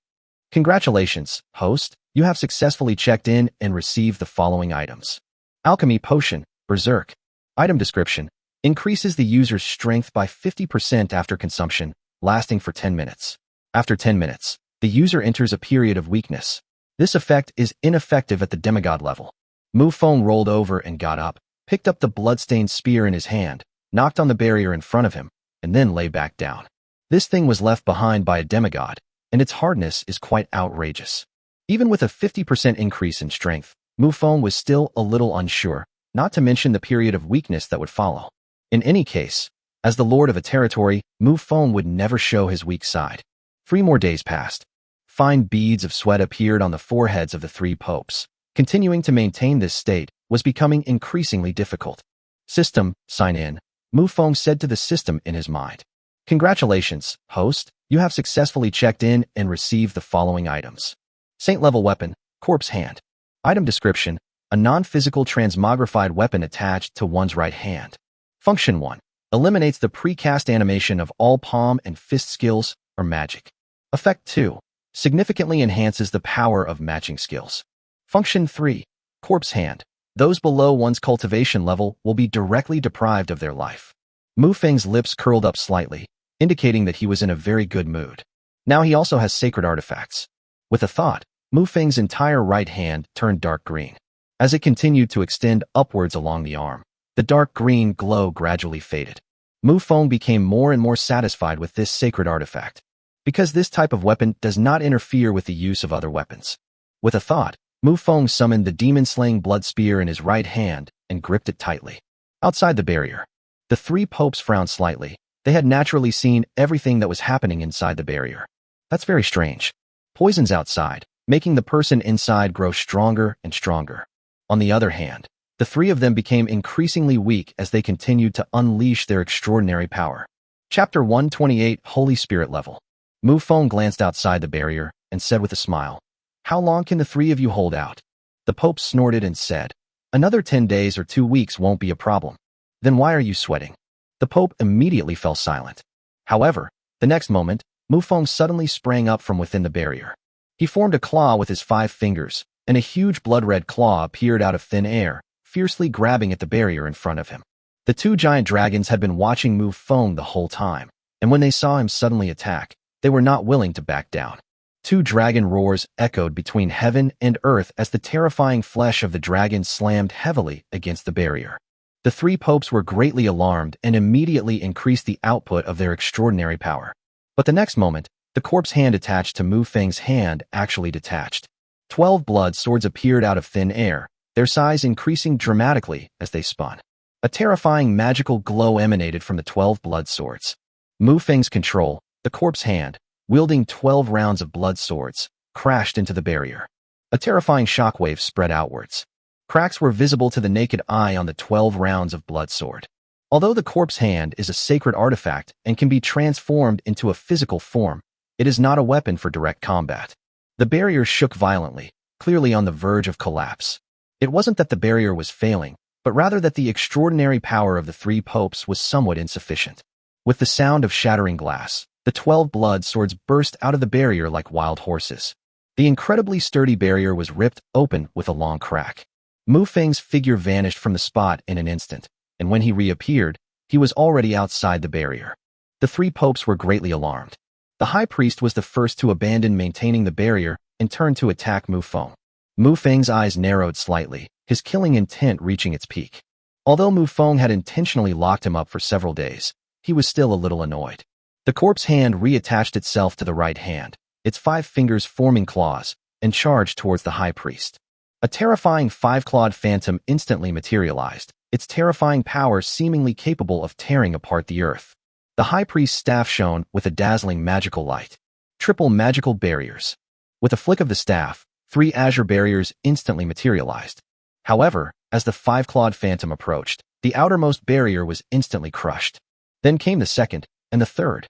"Congratulations, host. You have successfully checked in and received the following items. Alchemy Potion, Berserk. Item description, increases the user's strength by 50% after consumption, lasting for 10 minutes. After 10 minutes, the user enters a period of weakness. This effect is ineffective at the demigod level." Mufong rolled over and got up, picked up the bloodstained spear in his hand, knocked on the barrier in front of him, and then lay back down. This thing was left behind by a demigod, and its hardness is quite outrageous. Even with a 50% increase in strength, Mufong was still a little unsure, not to mention the period of weakness that would follow. In any case, as the lord of a territory, Mufong would never show his weak side. 3 more days passed. Fine beads of sweat appeared on the foreheads of the 3 popes. Continuing to maintain this state, was becoming increasingly difficult. System, sign in, Mufong said to the system in his mind. Congratulations, host, you have successfully checked in and received the following items. Saint-level weapon, corpse hand. Item description, a non-physical transmogrified weapon attached to one's right hand. Function 1. Eliminates the precast animation of all palm and fist skills or magic. Effect 2. Significantly enhances the power of matching skills. Function 3. Corpse hand. Those below one's cultivation level will be directly deprived of their life. Mufeng's lips curled up slightly, indicating that he was in a very good mood. Now he also has sacred artifacts. With a thought, Mufeng's entire right hand turned dark green. As it continued to extend upwards along the arm, the dark green glow gradually faded. Mufong became more and more satisfied with this sacred artifact, because this type of weapon does not interfere with the use of other weapons. With a thought, Mufong summoned the demon-slaying blood spear in his right hand and gripped it tightly. Outside the barrier, the three popes frowned slightly. They had naturally seen everything that was happening inside the barrier. That's very strange. Poison's outside, making the person inside grow stronger and stronger. On the other hand, the three of them became increasingly weak as they continued to unleash their extraordinary power. Chapter 128, Holy Spirit Level. Mufong glanced outside the barrier and said with a smile, "How long can the three of you hold out?" The Pope snorted and said, "Another 10 days or 2 weeks won't be a problem." "Then why are you sweating?" The Pope immediately fell silent. However, the next moment, Mufong suddenly sprang up from within the barrier. He formed a claw with his 5 fingers, and a huge blood-red claw appeared out of thin air, fiercely grabbing at the barrier in front of him. The 2 giant dragons had been watching Mufong the whole time, and when they saw him suddenly attack, they were not willing to back down. 2 dragon roars echoed between heaven and earth as the terrifying flesh of the dragon slammed heavily against the barrier. The 3 popes were greatly alarmed and immediately increased the output of their extraordinary power. But the next moment, the corpse hand attached to Mufeng's hand actually detached. 12 blood swords appeared out of thin air, their size increasing dramatically as they spun. A terrifying magical glow emanated from the 12 blood swords. Mufeng's control, the corpse hand, wielding 12 rounds of blood swords, crashed into the barrier. A terrifying shockwave spread outwards. Cracks were visible to the naked eye on the 12 rounds of blood sword. Although the corpse hand is a sacred artifact and can be transformed into a physical form, it is not a weapon for direct combat. The barrier shook violently, clearly on the verge of collapse. It wasn't that the barrier was failing, but rather that the extraordinary power of the 3 popes was somewhat insufficient. With the sound of shattering glass, the 12 blood swords burst out of the barrier like wild horses. The incredibly sturdy barrier was ripped open with a long crack. Mufeng's figure vanished from the spot in an instant, and when he reappeared, he was already outside the barrier. The 3 popes were greatly alarmed. The high priest was the first to abandon maintaining the barrier and turned to attack Mufong. Mufeng's eyes narrowed slightly, his killing intent reaching its peak. Although Mufong had intentionally locked him up for several days, he was still a little annoyed. The corpse hand reattached itself to the right hand, its 5 fingers forming claws, and charged towards the high priest. A terrifying 5-clawed phantom instantly materialized, its terrifying power seemingly capable of tearing apart the earth. The high priest's staff shone with a dazzling magical light. Triple magical barriers. With a flick of the staff, 3 azure barriers instantly materialized. However, as the 5-clawed phantom approached, the outermost barrier was instantly crushed. Then came the second, and the third.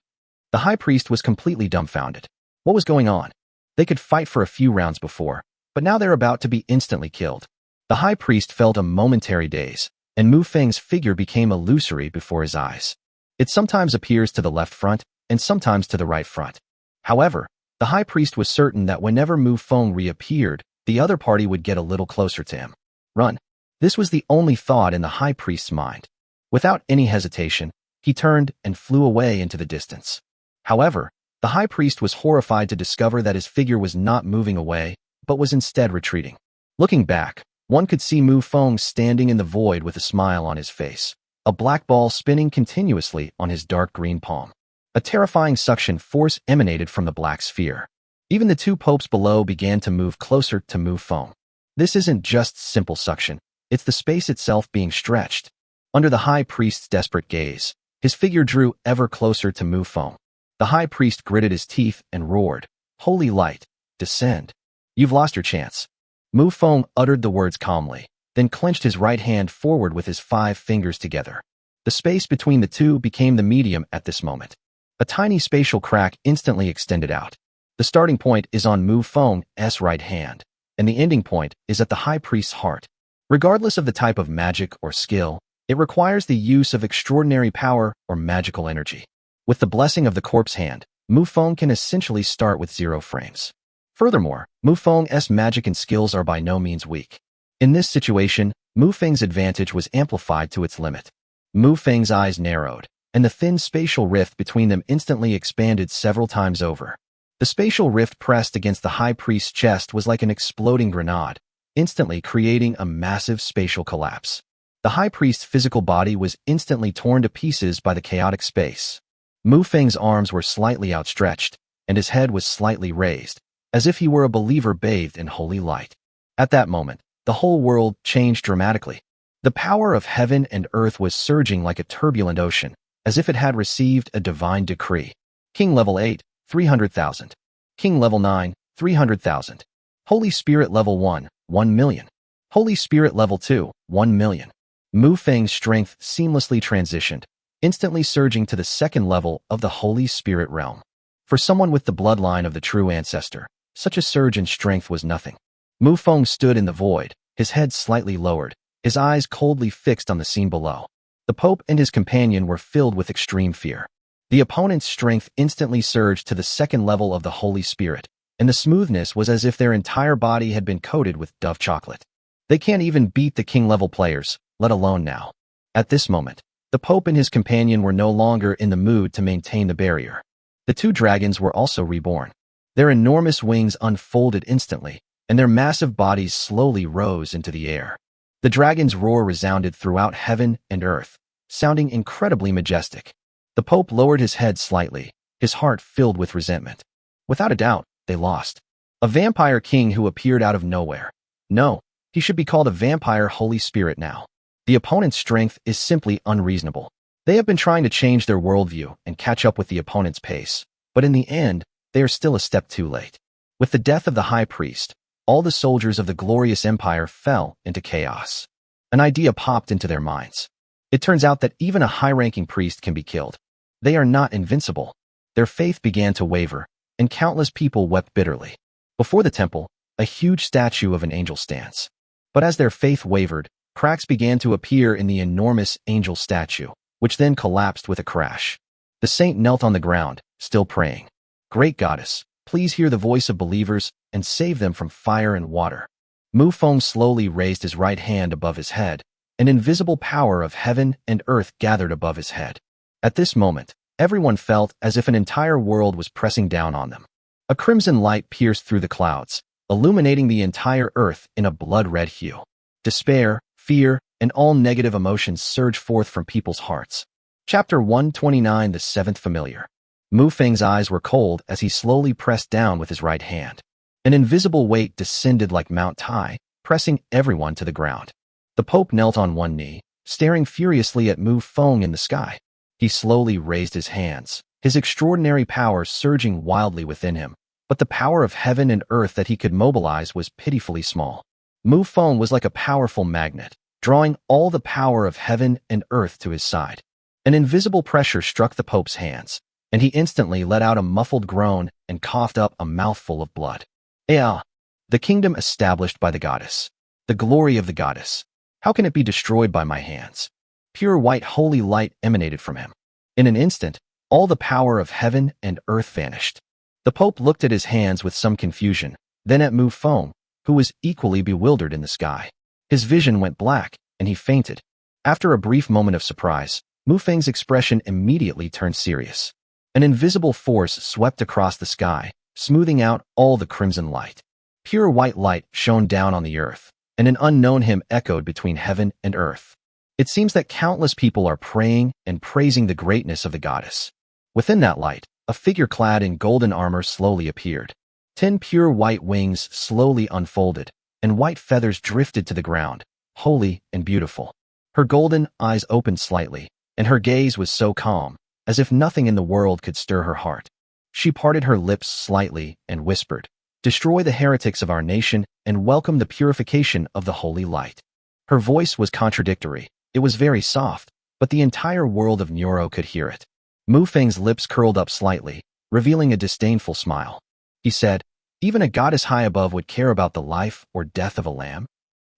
The high priest was completely dumbfounded. What was going on? They could fight for a few rounds before, but now they're about to be instantly killed. The high priest felt a momentary daze, and Mufeng's figure became illusory before his eyes. It sometimes appears to the left front, and sometimes to the right front. However, the high priest was certain that whenever Mufong reappeared, the other party would get a little closer to him. Run. This was the only thought in the high priest's mind. Without any hesitation, he turned and flew away into the distance. However, the high priest was horrified to discover that his figure was not moving away, but was instead retreating. Looking back, one could see Mufong standing in the void with a smile on his face, a black ball spinning continuously on his dark green palm. A terrifying suction force emanated from the black sphere. Even the 2 popes below began to move closer to Mufong. This isn't just simple suction, it's the space itself being stretched. Under the high priest's desperate gaze, his figure drew ever closer to Mufong. The high priest gritted his teeth and roared, "Holy light, descend. You've lost your chance." Mufong uttered the words calmly, then clenched his right hand forward with his 5 fingers together. The space between the two became the medium at this moment. A tiny spatial crack instantly extended out. The starting point is on Mufong's right hand, and the ending point is at the high priest's heart. Regardless of the type of magic or skill, it requires the use of extraordinary power or magical energy. With the blessing of the corpse hand, Mufong can essentially start with 0 frames. Furthermore, Mufong's magic and skills are by no means weak. In this situation, Mufong's advantage was amplified to its limit. Mufong's eyes narrowed, and the thin spatial rift between them instantly expanded several times over. The spatial rift pressed against the high priest's chest was like an exploding grenade, instantly creating a massive spatial collapse. The high priest's physical body was instantly torn to pieces by the chaotic space. Mufong's arms were slightly outstretched, and his head was slightly raised, as if he were a believer bathed in holy light. At that moment, the whole world changed dramatically. The power of heaven and earth was surging like a turbulent ocean, as if it had received a divine decree. King level 8, 300,000. King level 9, 300,000. Holy Spirit level 1, 1 million. Holy Spirit level 2, 1 million. Mufong's strength seamlessly transitioned, instantly surging to the second level of the Holy Spirit realm. For someone with the bloodline of the true ancestor, such a surge in strength was nothing. Mufong stood in the void, his head slightly lowered, his eyes coldly fixed on the scene below. The Pope and his companion were filled with extreme fear. The opponent's strength instantly surged to the second level of the Holy Spirit, and the smoothness was as if their entire body had been coated with Dove chocolate. They can't even beat the king-level players, let alone now. At this moment, the Pope and his companion were no longer in the mood to maintain the barrier. The 2 dragons were also reborn. Their enormous wings unfolded instantly, and their massive bodies slowly rose into the air. The dragon's roar resounded throughout heaven and earth, sounding incredibly majestic. The Pope lowered his head slightly, his heart filled with resentment. Without a doubt, they lost. A vampire king who appeared out of nowhere. No, he should be called a vampire Holy Spirit now. The opponent's strength is simply unreasonable. They have been trying to change their worldview and catch up with the opponent's pace, but in the end, they are still a step too late. With the death of the high priest, all the soldiers of the glorious empire fell into chaos. An idea popped into their minds. It turns out that even a high-ranking priest can be killed. They are not invincible. Their faith began to waver, and countless people wept bitterly. Before the temple, a huge statue of an angel stands. But as their faith wavered, cracks began to appear in the enormous angel statue, which then collapsed with a crash. The saint knelt on the ground, still praying. Great goddess, please hear the voice of believers and save them from fire and water. Mufong slowly raised his right hand above his head. An invisible power of heaven and earth gathered above his head. At this moment, everyone felt as if an entire world was pressing down on them. A crimson light pierced through the clouds, illuminating the entire earth in a blood-red hue. Despair, fear, and all negative emotions surged forth from people's hearts. Chapter 129, The Seventh Familiar. Mufong's eyes were cold as he slowly pressed down with his right hand. An invisible weight descended like Mount Tai, pressing everyone to the ground. The Pope knelt on one knee, staring furiously at Mufong in the sky. He slowly raised his hands, his extraordinary power surging wildly within him, but the power of heaven and earth that he could mobilize was pitifully small. Mufong was like a powerful magnet, drawing all the power of heaven and earth to his side. An invisible pressure struck the Pope's hands, and he instantly let out a muffled groan and coughed up a mouthful of blood. The kingdom established by the goddess. The glory of the goddess. How can it be destroyed by my hands? Pure white holy light emanated from him. In an instant, all the power of heaven and earth vanished. The Pope looked at his hands with some confusion, then at Mufong, who was equally bewildered in the sky. His vision went black, and he fainted. After a brief moment of surprise, Mufong's expression immediately turned serious. An invisible force swept across the sky, smoothing out all the crimson light. Pure white light shone down on the earth, and an unknown hymn echoed between heaven and earth. It seems that countless people are praying and praising the greatness of the goddess. Within that light, a figure clad in golden armor slowly appeared. 10 pure white wings slowly unfolded, and white feathers drifted to the ground, holy and beautiful. Her golden eyes opened slightly, and her gaze was so calm, as if nothing in the world could stir her heart. She parted her lips slightly and whispered, "Destroy the heretics of our nation and welcome the purification of the holy light." Her voice was contradictory. It was very soft, but the entire world of Neuro could hear it. Mufeng's lips curled up slightly, revealing a disdainful smile. He said, "Even a goddess high above would care about the life or death of a lamb?"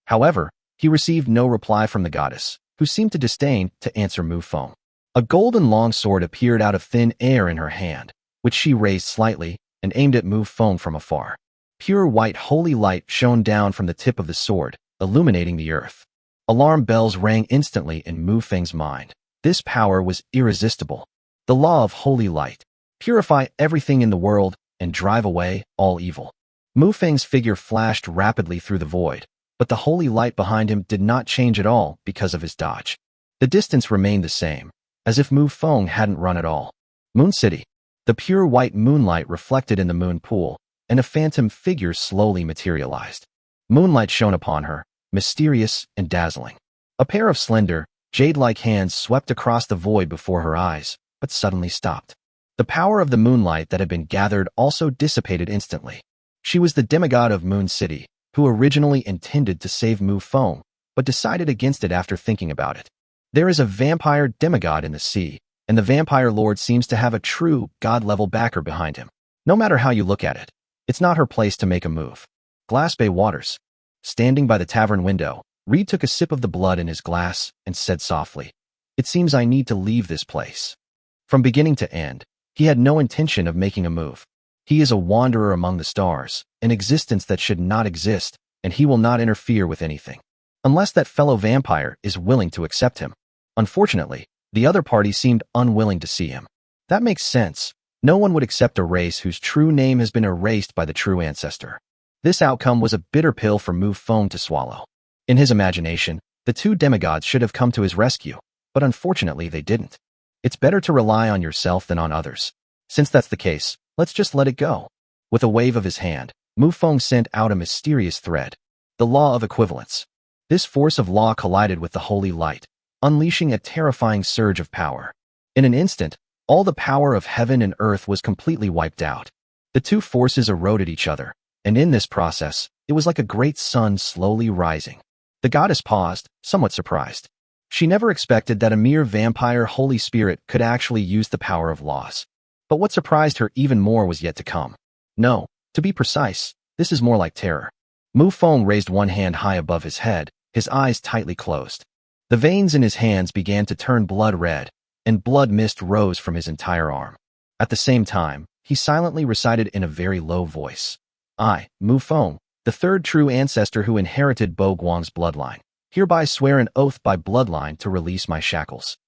However, he received no reply from the goddess, who seemed to disdain to answer Mufong. A golden longsword appeared out of thin air in her hand, which she raised slightly and aimed at Mufong from afar. Pure white holy light shone down from the tip of the sword, illuminating the earth. Alarm bells rang instantly in Mufeng's mind. This power was irresistible. The law of holy light. Purify everything in the world and drive away all evil. Mufeng's figure flashed rapidly through the void, but the holy light behind him did not change at all because of his dodge. The distance remained the same, as if Mufong hadn't run at all. Moon City. The pure white moonlight reflected in the moon pool, and a phantom figure slowly materialized. Moonlight shone upon her, mysterious and dazzling. A pair of slender, jade-like hands swept across the void before her eyes, but suddenly stopped. The power of the moonlight that had been gathered also dissipated instantly. She was the demigod of Moon City, who originally intended to save Mufong, but decided against it after thinking about it. There is a vampire demigod in the sea, and the vampire lord seems to have a true god-level backer behind him. No matter how you look at it, it's not her place to make a move. Glass Bay Waters. Standing by the tavern window, Reed took a sip of the blood in his glass and said softly, "It seems I need to leave this place." From beginning to end, he had no intention of making a move. He is a wanderer among the stars, an existence that should not exist, and he will not interfere with anything. Unless that fellow vampire is willing to accept him. Unfortunately, the other party seemed unwilling to see him. That makes sense. No one would accept a race whose true name has been erased by the true ancestor. This outcome was a bitter pill for Mufong to swallow. In his imagination, the two demigods should have come to his rescue, but unfortunately they didn't. It's better to rely on yourself than on others. Since that's the case, let's just let it go. With a wave of his hand, Mufong sent out a mysterious thread. The law of equivalence. This force of law collided with the holy light, unleashing a terrifying surge of power. In an instant, all the power of heaven and earth was completely wiped out. The two forces eroded each other, and in this process, it was like a great sun slowly rising. The goddess paused, somewhat surprised. She never expected that a mere vampire holy spirit could actually use the power of laws. But what surprised her even more was yet to come. No, to be precise, this is more like terror. Mufong raised one hand high above his head, his eyes tightly closed. The veins in his hands began to turn blood red, and blood mist rose from his entire arm. At the same time, he silently recited in a very low voice, "I, Mufong, the third true ancestor who inherited Bo Guang's bloodline, hereby swear an oath by bloodline to release my shackles.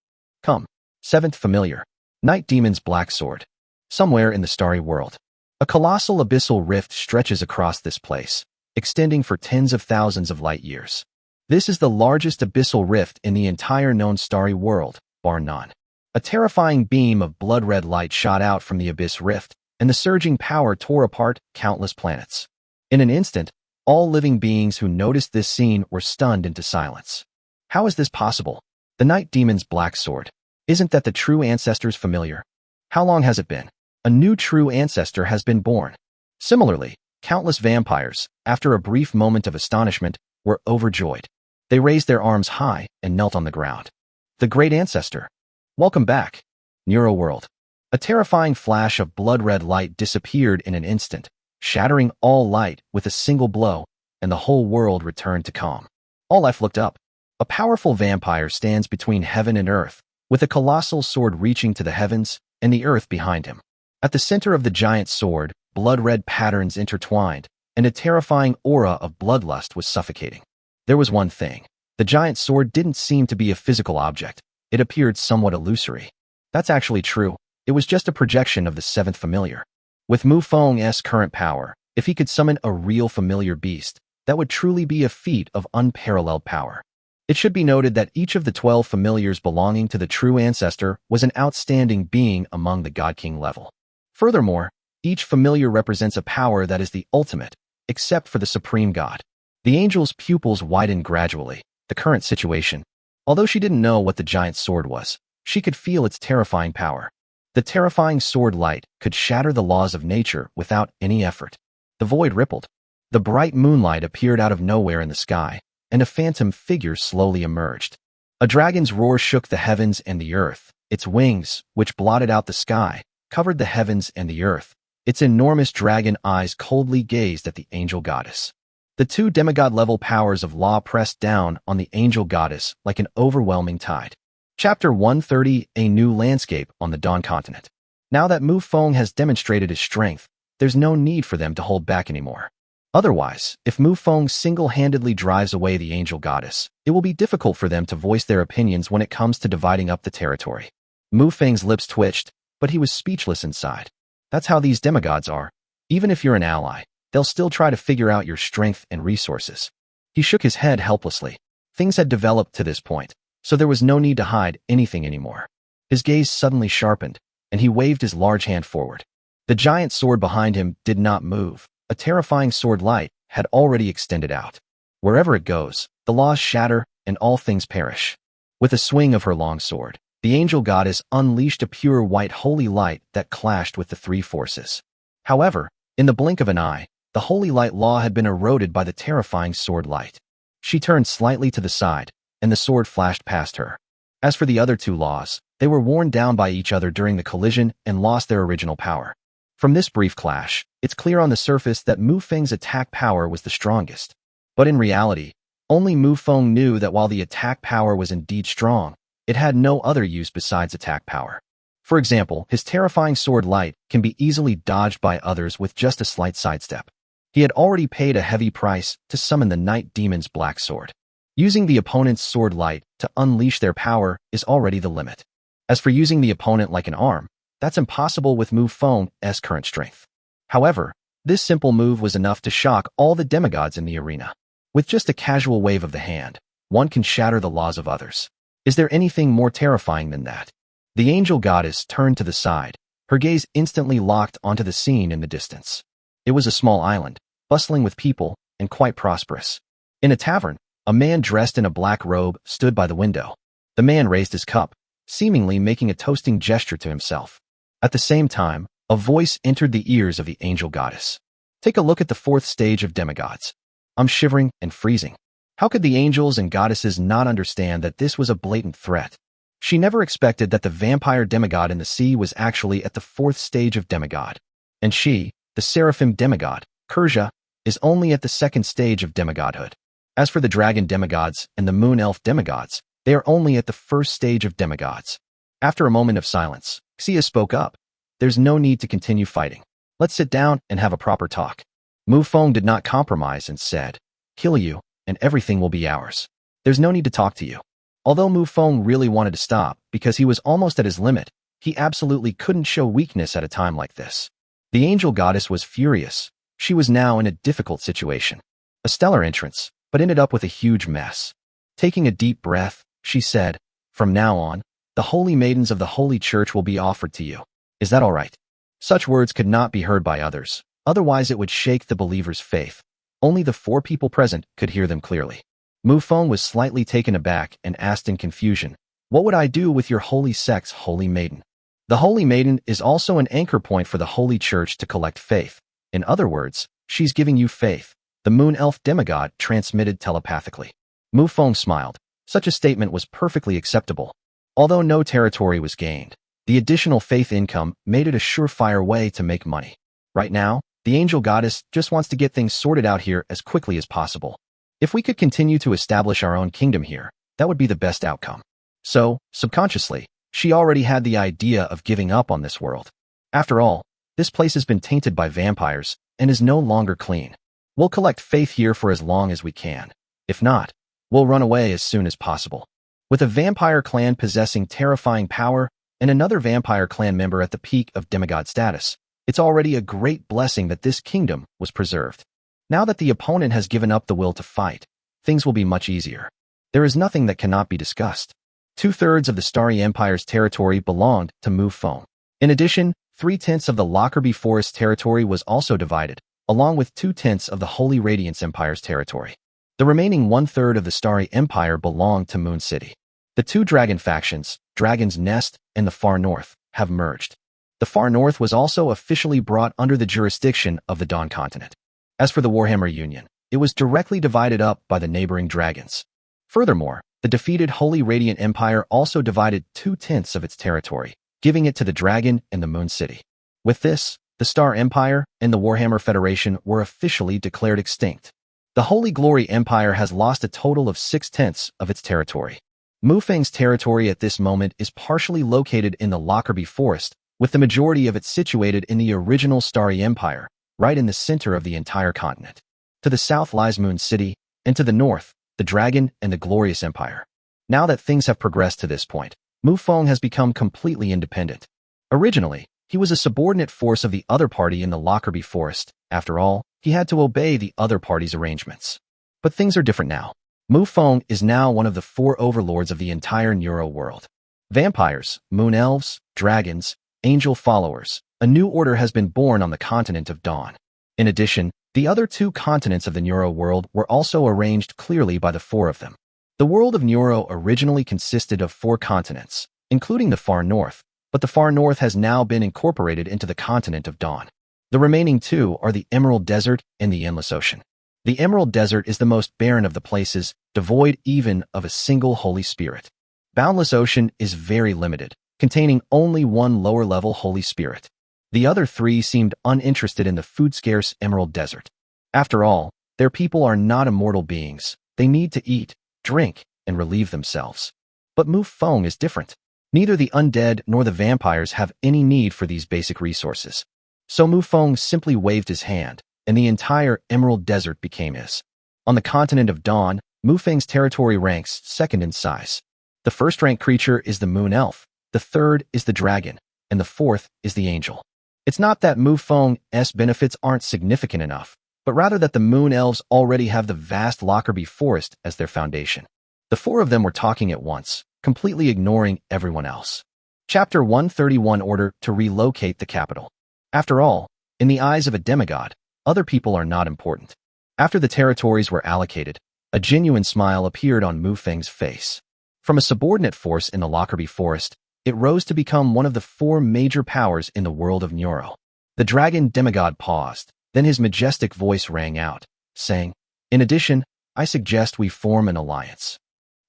Come." Seventh familiar. Night Demon's Black Sword. Somewhere in the starry world, a colossal abyssal rift stretches across this place, extending for tens of thousands of light years. This is the largest abyssal rift in the entire known starry world, bar none. A terrifying beam of blood-red light shot out from the abyss rift, and the surging power tore apart countless planets. In an instant, all living beings who noticed this scene were stunned into silence. How is this possible? The Night Demon's Black Sword. Isn't that the true ancestor's familiar? How long has it been? A new true ancestor has been born. Similarly, countless vampires, after a brief moment of astonishment, were overjoyed. They raised their arms high and knelt on the ground. The great ancestor. Welcome back. Neuro World. A terrifying flash of blood-red light disappeared in an instant, shattering all light with a single blow, and the whole world returned to calm. All life looked up. A powerful vampire stands between heaven and earth, with a colossal sword reaching to the heavens and the earth behind him. At the center of the giant sword, blood-red patterns intertwined, and a terrifying aura of bloodlust was suffocating. There was one thing. The giant sword didn't seem to be a physical object. It appeared somewhat illusory. That's actually true. It was just a projection of the seventh familiar. With Mufong's current power, if he could summon a real familiar beast, that would truly be a feat of unparalleled power. It should be noted that each of the 12 familiars belonging to the true ancestor was an outstanding being among the God King level. Furthermore, each familiar represents a power that is the ultimate, except for the supreme god. The angel's pupils widened gradually. The current situation. Although she didn't know what the giant sword was, she could feel its terrifying power. The terrifying sword light could shatter the laws of nature without any effort. The void rippled. The bright moonlight appeared out of nowhere in the sky, and a phantom figure slowly emerged. A dragon's roar shook the heavens and the earth. Its wings, which blotted out the sky, covered the heavens and the earth. Its enormous dragon eyes coldly gazed at the angel goddess. The two demigod-level powers of law pressed down on the angel goddess like an overwhelming tide. Chapter 130: A New Landscape on the Dawn Continent. Now that Mufong has demonstrated his strength, there's no need for them to hold back anymore. Otherwise, if Mufong single-handedly drives away the angel goddess, it will be difficult for them to voice their opinions when it comes to dividing up the territory. Mufang's lips twitched, but he was speechless inside. That's how these demigods are. Even if you're an ally, they'll still try to figure out your strength and resources. He shook his head helplessly. Things had developed to this point, so there was no need to hide anything anymore. His gaze suddenly sharpened, and he waved his large hand forward. The giant sword behind him did not move. A terrifying sword light had already extended out. Wherever it goes, the laws shatter and all things perish. With a swing of her long sword, the angel goddess unleashed a pure white holy light that clashed with the three forces. However, in the blink of an eye, the holy light law had been eroded by the terrifying sword light. She turned slightly to the side, and the sword flashed past her. As for the other two laws, they were worn down by each other during the collision and lost their original power. From this brief clash, it's clear on the surface that Mufang's attack power was the strongest. But in reality, only Mufong knew that while the attack power was indeed strong, it had no other use besides attack power. For example, his terrifying sword light can be easily dodged by others with just a slight sidestep. He had already paid a heavy price to summon the Night Demon's black sword. Using the opponent's sword light to unleash their power is already the limit. As for using the opponent like an arm, that's impossible with Mufong's current strength. However, this simple move was enough to shock all the demigods in the arena. With just a casual wave of the hand, one can shatter the laws of others. Is there anything more terrifying than that? The angel goddess turned to the side, her gaze instantly locked onto the scene in the distance. It was a small island, bustling with people, and quite prosperous. In a tavern, a man dressed in a black robe stood by the window. The man raised his cup, seemingly making a toasting gesture to himself. At the same time, a voice entered the ears of the angel goddess. Take a look at the fourth stage of demigods. I'm shivering and freezing. How could the angels and goddesses not understand that this was a blatant threat? She never expected that the vampire demigod in the sea was actually at the fourth stage of demigod. And she, the seraphim demigod, Kurja, is only at the second stage of demigodhood. As for the dragon demigods and the moon elf demigods, they are only at the first stage of demigods. After a moment of silence, Xia spoke up. There's no need to continue fighting. Let's sit down and have a proper talk. Mufong did not compromise and said, kill you, and everything will be ours. There's no need to talk to you. Although Mufong really wanted to stop because he was almost at his limit, he absolutely couldn't show weakness at a time like this. The angel goddess was furious. She was now in a difficult situation. A stellar entrance, but ended up with a huge mess. Taking a deep breath, she said, from now on, the holy maidens of the holy church will be offered to you. Is that all right? Such words could not be heard by others, otherwise it would shake the believer's faith. Only the 4 people present could hear them clearly. Mufong was slightly taken aback and asked in confusion, what would I do with your holy sect's holy maiden? The holy maiden is also an anchor point for the holy church to collect faith. In other words, she's giving you faith, the moon elf demigod transmitted telepathically. Mufong smiled. Such a statement was perfectly acceptable. Although no territory was gained, the additional faith income made it a surefire way to make money. Right now, the angel goddess just wants to get things sorted out here as quickly as possible. If we could continue to establish our own kingdom here, that would be the best outcome. So, subconsciously, she already had the idea of giving up on this world. After all, this place has been tainted by vampires and is no longer clean. We'll collect faith here for as long as we can. If not, we'll run away as soon as possible. With a vampire clan possessing terrifying power and another vampire clan member at the peak of demigod status, it's already a great blessing that this kingdom was preserved. Now that the opponent has given up the will to fight, things will be much easier. There is nothing that cannot be discussed. 2/3 of the Starry Empire's territory belonged to Mufong. In addition, 3/10 of the Lockerbie Forest territory was also divided, along with 2/10 of the Holy Radiance Empire's territory. The remaining 1/3 of the Starry Empire belonged to Moon City. The 2 dragon factions, Dragon's Nest and the Far North, have merged. The Far North was also officially brought under the jurisdiction of the Dawn Continent. As for the Warhammer Union, it was directly divided up by the neighboring dragons. Furthermore, the defeated Holy Radiant Empire also divided 2/10 of its territory, giving it to the Dragon and the Moon City. With this, the Star Empire and the Warhammer Federation were officially declared extinct. The Holy Glory Empire has lost a total of 6/10 of its territory. Mufong's territory at this moment is partially located in the Lockerbie Forest, with the majority of it situated in the original Starry Empire, right in the center of the entire continent. To the south lies Moon City, and to the north, the Dragon and the Glorious Empire. Now that things have progressed to this point, Mufong has become completely independent. Originally, he was a subordinate force of the other party in the Lockerbie Forest. After all, he had to obey the other party's arrangements. But things are different now. Mufong is now one of the 4 overlords of the entire Neuro world. Vampires, moon elves, dragons, angel followers. A new order has been born on the continent of Dawn. In addition, the other 2 continents of the Neuro world were also arranged clearly by the 4 of them. The world of Neuro originally consisted of 4 continents, including the far north, but the far north has now been incorporated into the continent of Dawn. The remaining 2 are the Emerald Desert and the Endless Ocean. The Emerald Desert is the most barren of the places, devoid even of a single Holy Spirit. Boundless Ocean is very limited, containing only 1 lower-level Holy Spirit. The other 3 seemed uninterested in the food-scarce Emerald Desert. After all, their people are not immortal beings. They need to eat, drink, and relieve themselves. But Mufong is different. Neither the undead nor the vampires have any need for these basic resources. So Mufong simply waved his hand, and the entire Emerald Desert became his. On the continent of Dawn, Mufong's territory ranks second in size. The first-ranked creature is the Moon Elf, the third is the Dragon, and the fourth is the Angel. It's not that Mufong's benefits aren't significant enough, but rather that the Moon Elves already have the vast Lockerbie Forest as their foundation. The 4 of them were talking at once, completely ignoring everyone else. Chapter 131 Order to relocate the capital. After all, in the eyes of a demigod, other people are not important. After the territories were allocated, a genuine smile appeared on Mufong's face. From a subordinate force in the Lockerbie Forest, it rose to become one of the 4 major powers in the world of Neuro. The dragon demigod paused, then his majestic voice rang out, saying, "In addition, I suggest we form an alliance."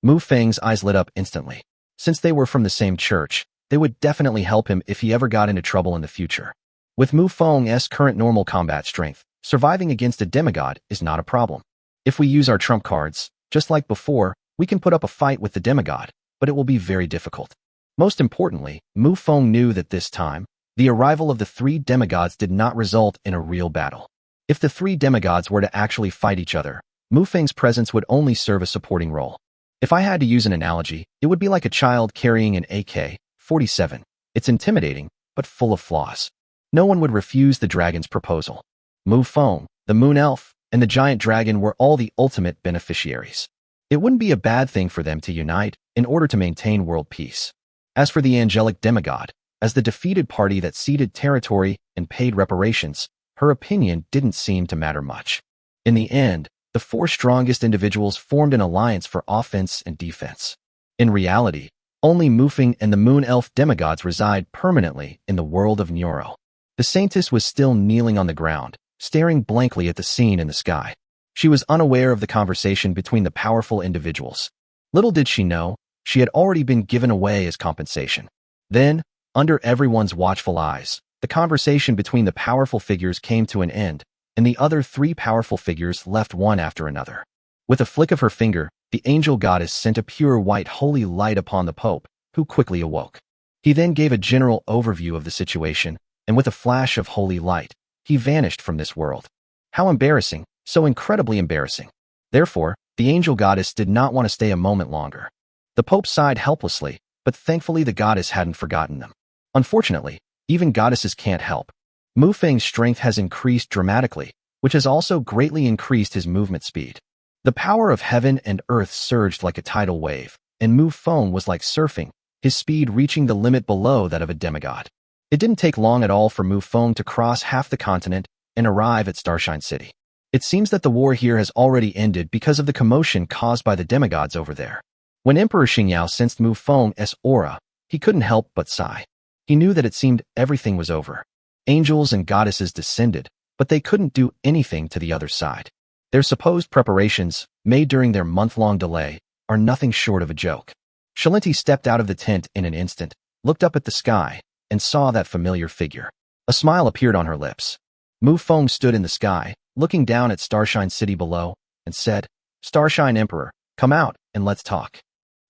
Mufong's eyes lit up instantly. Since they were from the same church, they would definitely help him if he ever got into trouble in the future. With Mufong's current normal combat strength, surviving against a demigod is not a problem. If we use our trump cards, just like before, we can put up a fight with the demigod, but it will be very difficult. Most importantly, Mufong knew that this time, the arrival of the 3 demigods did not result in a real battle. If the 3 demigods were to actually fight each other, Mufong's presence would only serve a supporting role. If I had to use an analogy, it would be like a child carrying an AK-47. It's intimidating, but full of flaws. No one would refuse the dragon's proposal. Mufong, the Moon Elf, and the Giant Dragon were all the ultimate beneficiaries. It wouldn't be a bad thing for them to unite in order to maintain world peace. As for the angelic demigod, as the defeated party that ceded territory and paid reparations, her opinion didn't seem to matter much. In the end, the 4 strongest individuals formed an alliance for offense and defense. In reality, only Mufong and the Moon Elf demigods reside permanently in the world of Neuro. The Saintess was still kneeling on the ground, staring blankly at the scene in the sky. She was unaware of the conversation between the powerful individuals. Little did she know, she had already been given away as compensation. Then, under everyone's watchful eyes, the conversation between the powerful figures came to an end, and the other 3 powerful figures left one after another. With a flick of her finger, the angel goddess sent a pure white holy light upon the Pope, who quickly awoke. He then gave a general overview of the situation, and with a flash of holy light, he vanished from this world. How embarrassing, so incredibly embarrassing. Therefore, the angel goddess did not want to stay a moment longer. The Pope sighed helplessly, but thankfully the goddess hadn't forgotten them. Unfortunately, even goddesses can't help. Mufong's strength has increased dramatically, which has also greatly increased his movement speed. The power of heaven and earth surged like a tidal wave, and Mufong was like surfing, his speed reaching the limit below that of a demigod. It didn't take long at all for Mufong to cross half the continent and arrive at Starshine City. It seems that the war here has already ended because of the commotion caused by the demigods over there. When Emperor Xingyao sensed Mufong's aura, he couldn't help but sigh. He knew that it seemed everything was over. Angels and goddesses descended, but they couldn't do anything to the other side. Their supposed preparations, made during their month-long delay, are nothing short of a joke. Shalinti stepped out of the tent in an instant, looked up at the sky, and saw that familiar figure. A smile appeared on her lips. Mufong stood in the sky, looking down at Starshine City below, and said, "Starshine Emperor, come out, and let's talk."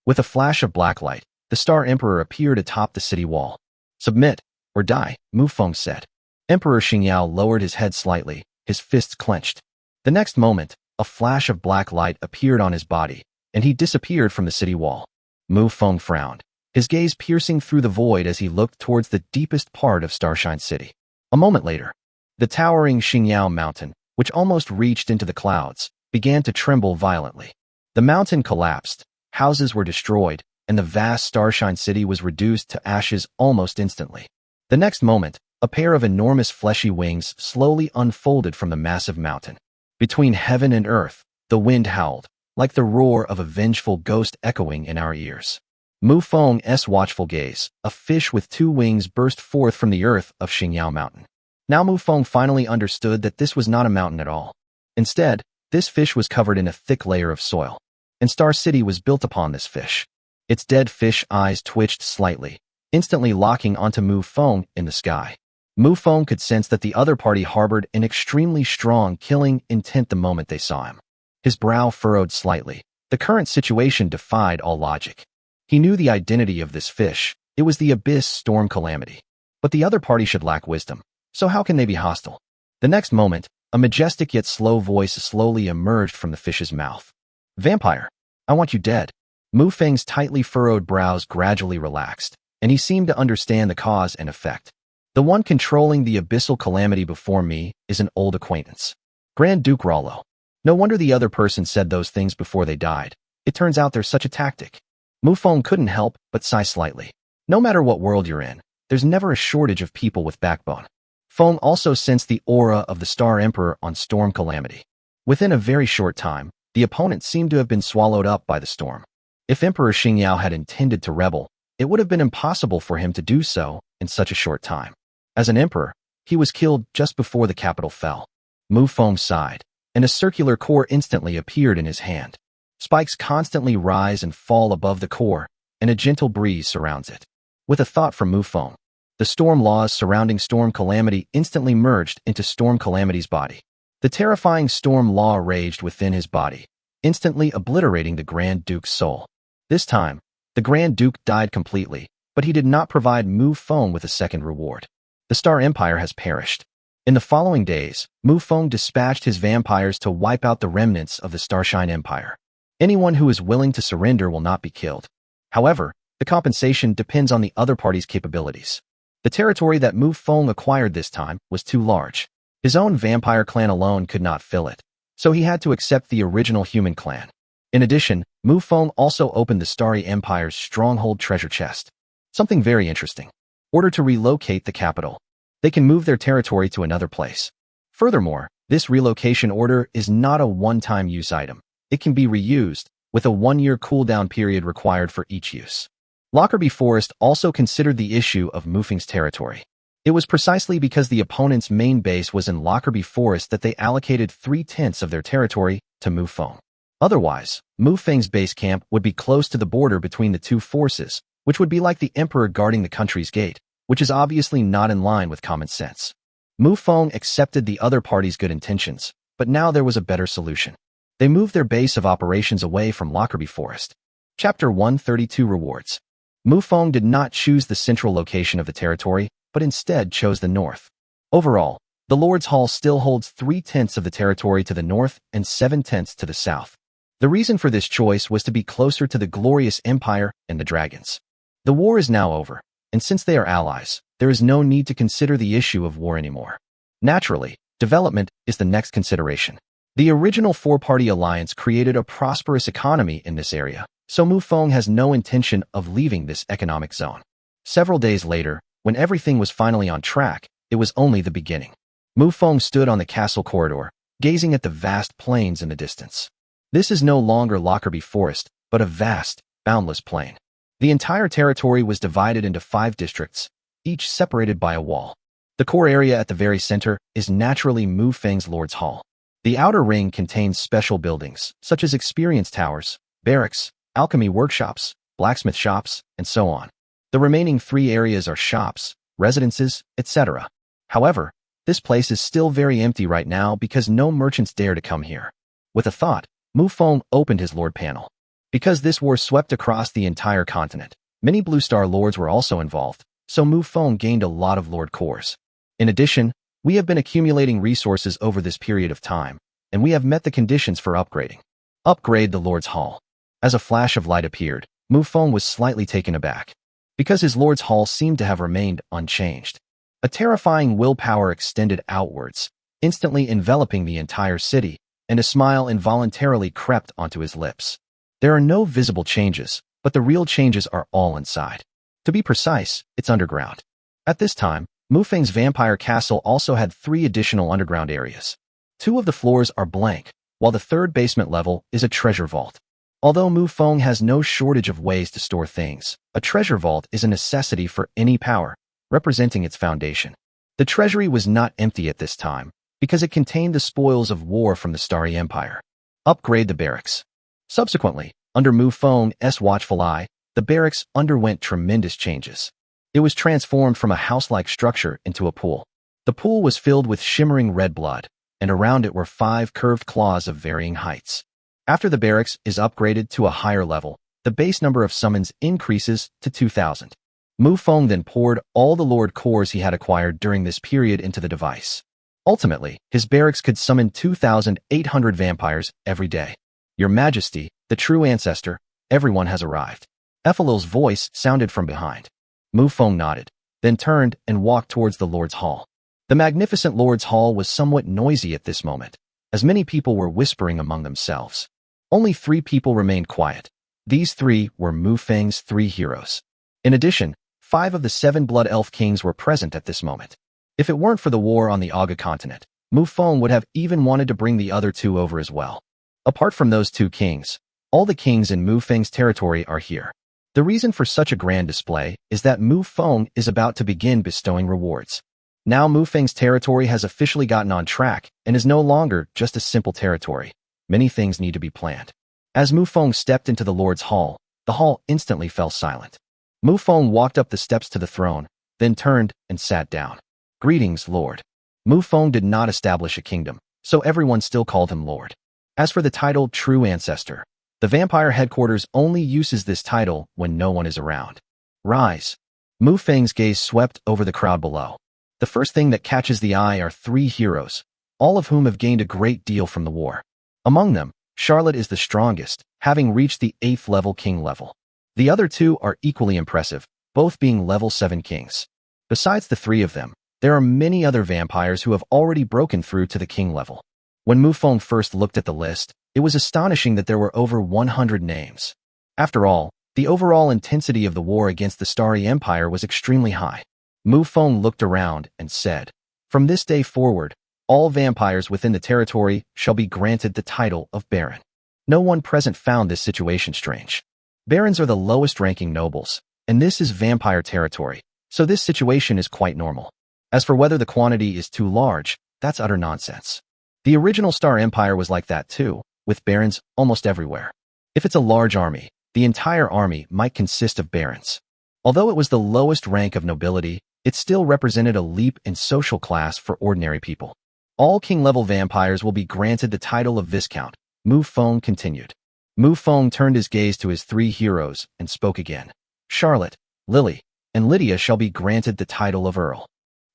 With a flash of black light, the Star Emperor appeared atop the city wall. "Submit, or die," Mufong said. Emperor Xingyao lowered his head slightly, his fists clenched. The next moment, a flash of black light appeared on his body, and he disappeared from the city wall. Mufong frowned, his gaze piercing through the void as he looked towards the deepest part of Starshine City. A moment later, the towering Xingyao mountain, which almost reached into the clouds, began to tremble violently. The mountain collapsed, houses were destroyed, and the vast Starshine City was reduced to ashes almost instantly. The next moment, a pair of enormous fleshy wings slowly unfolded from the massive mountain. Between heaven and earth, the wind howled, like the roar of a vengeful ghost echoing in our ears. Mufong's watchful gaze, a fish with two wings, burst forth from the earth of Xingyao Mountain. Now Mufong finally understood that this was not a mountain at all. Instead, this fish was covered in a thick layer of soil, and Star City was built upon this fish. Its dead fish eyes twitched slightly, instantly locking onto Mufong in the sky. Mufong could sense that the other party harbored an extremely strong killing intent the moment they saw him. His brow furrowed slightly. The current situation defied all logic. He knew the identity of this fish. It was the Abyss Storm Calamity. But the other party should lack wisdom. So how can they be hostile? The next moment, a majestic yet slow voice slowly emerged from the fish's mouth. "Vampire, I want you dead." Mufeng's tightly furrowed brows gradually relaxed, and he seemed to understand the cause and effect. The one controlling the abyssal calamity before me is an old acquaintance. Grand Duke Rollo. No wonder the other person said those things before they died. It turns out there's such a tactic. Mufong couldn't help but sigh slightly. No matter what world you're in, there's never a shortage of people with backbone. Fong also sensed the aura of the Star Emperor on Storm Calamity. Within a very short time, the opponent seemed to have been swallowed up by the storm. If Emperor Xingyao had intended to rebel, it would have been impossible for him to do so in such a short time. As an emperor, he was killed just before the capital fell. Mufong sighed, and a circular core instantly appeared in his hand. Spikes constantly rise and fall above the core, and a gentle breeze surrounds it. With a thought from Mufong, the storm laws surrounding Storm Calamity instantly merged into Storm Calamity's body. The terrifying storm law raged within his body, instantly obliterating the Grand Duke's soul. This time, the Grand Duke died completely, but he did not provide Mufong with a second reward. The Star Empire has perished. In the following days, Mufong dispatched his vampires to wipe out the remnants of the Starshine Empire. Anyone who is willing to surrender will not be killed. However, the compensation depends on the other party's capabilities. The territory that Mufong acquired this time was too large. His own vampire clan alone could not fill it, so he had to accept the original human clan. In addition, Mufong also opened the Starry Empire's stronghold treasure chest. Something very interesting. Order to relocate the capital. They can move their territory to another place. Furthermore, this relocation order is not a one-time use item. It can be reused, with a 1-year cooldown period required for each use. Lockerbie Forest also considered the issue of Mufong's territory. It was precisely because the opponent's main base was in Lockerbie Forest that they allocated 3/10 of their territory to Mufong. Otherwise, Mufong's base camp would be close to the border between the two forces, which would be like the emperor guarding the country's gate, which is obviously not in line with common sense. Mufong accepted the other party's good intentions, but now there was a better solution. They moved their base of operations away from Lockerbie Forest. Chapter 132 Rewards. Mufong did not choose the central location of the territory, but instead chose the north. Overall, the Lord's Hall still holds 3/10 of the territory to the north and 7/10 to the south. The reason for this choice was to be closer to the glorious empire and the dragons. The war is now over, and since they are allies, there is no need to consider the issue of war anymore. Naturally, development is the next consideration. The original four-party alliance created a prosperous economy in this area, so Mufong has no intention of leaving this economic zone. Several days later, when everything was finally on track, it was only the beginning. Mufong stood on the castle corridor, gazing at the vast plains in the distance. This is no longer Lockerbie Forest, but a vast, boundless plain. The entire territory was divided into 5 districts, each separated by a wall. The core area at the very center is naturally Mufong's Lord's Hall. The outer ring contains special buildings, such as experience towers, barracks, alchemy workshops, blacksmith shops, and so on. The remaining 3 areas are shops, residences, etc. However, this place is still very empty right now because no merchants dare to come here. With a thought, Mufong opened his lord panel. Because this war swept across the entire continent, many Blue Star lords were also involved, so Mufong gained a lot of lord cores. In addition, we have been accumulating resources over this period of time, and we have met the conditions for upgrading. Upgrade the Lord's Hall. As a flash of light appeared, Mufong was slightly taken aback, because his Lord's Hall seemed to have remained unchanged. A terrifying willpower extended outwards, instantly enveloping the entire city, and a smile involuntarily crept onto his lips. There are no visible changes, but the real changes are all inside. To be precise, it's underground. At this time, Mufeng's vampire castle also had 3 additional underground areas. 2 of the floors are blank, while the 3rd basement level is a treasure vault. Although Mufong has no shortage of ways to store things, a treasure vault is a necessity for any power, representing its foundation. The treasury was not empty at this time, because it contained the spoils of war from the Starry Empire. Upgrade the barracks. Subsequently, under Mufong's watchful eye, the barracks underwent tremendous changes. It was transformed from a house-like structure into a pool. The pool was filled with shimmering red blood, and around it were 5 curved claws of varying heights. After the barracks is upgraded to a higher level, the base number of summons increases to 2,000. Mufong then poured all the lord cores he had acquired during this period into the device. Ultimately, his barracks could summon 2,800 vampires every day. Your Majesty, the true ancestor, everyone has arrived. Ethelil's voice sounded from behind. Mufong nodded, then turned and walked towards the Lord's Hall. The magnificent Lord's Hall was somewhat noisy at this moment, as many people were whispering among themselves. Only 3 people remained quiet. These 3 were Mufeng's 3 heroes. In addition, 5 of the 7 Blood Elf Kings were present at this moment. If it weren't for the war on the Aga continent, Mufong would have even wanted to bring the other 2 over as well. Apart from those 2 kings, all the kings in Mufeng's territory are here. The reason for such a grand display is that Mufong is about to begin bestowing rewards. Now Mufeng's territory has officially gotten on track and is no longer just a simple territory. Many things need to be planned. As Mufong stepped into the Lord's Hall, the hall instantly fell silent. Mufong walked up the steps to the throne, then turned and sat down. Greetings, Lord. Mufong did not establish a kingdom, so everyone still called him Lord. As for the title True Ancestor, the vampire headquarters only uses this title when no one is around. Rise. Mufeng's gaze swept over the crowd below. The first thing that catches the eye are 3 heroes, all of whom have gained a great deal from the war. Among them, Charlotte is the strongest, having reached the 8th level king level. The other 2 are equally impressive, both being level 7 kings. Besides the 3 of them, there are many other vampires who have already broken through to the king level. When Mufong first looked at the list, it was astonishing that there were over 100 names. After all, the overall intensity of the war against the Starry Empire was extremely high. Mufong looked around and said, "From this day forward, all vampires within the territory shall be granted the title of Baron." No one present found this situation strange. Barons are the lowest-ranking nobles, and this is vampire territory, so this situation is quite normal. As for whether the quantity is too large, that's utter nonsense. The original Star Empire was like that too, with barons almost everywhere. If it's a large army, the entire army might consist of barons. Although it was the lowest rank of nobility, it still represented a leap in social class for ordinary people. All king-level vampires will be granted the title of Viscount, Mufong continued. Mufong turned his gaze to his 3 heroes and spoke again. Charlotte, Lily, and Lydia shall be granted the title of Earl.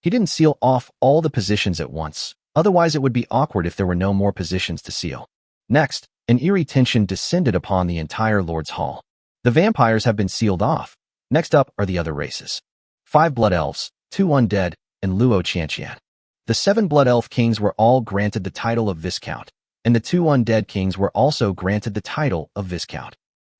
He didn't seal off all the positions at once, otherwise it would be awkward if there were no more positions to seal. Next, an eerie tension descended upon the entire Lord's Hall. The vampires have been sealed off. Next up are the other races. 5 Blood Elves, 2 Undead, and Luo Qianqian. The 7 Blood Elf Kings were all granted the title of Viscount, and the 2 Undead Kings were also granted the title of Viscount.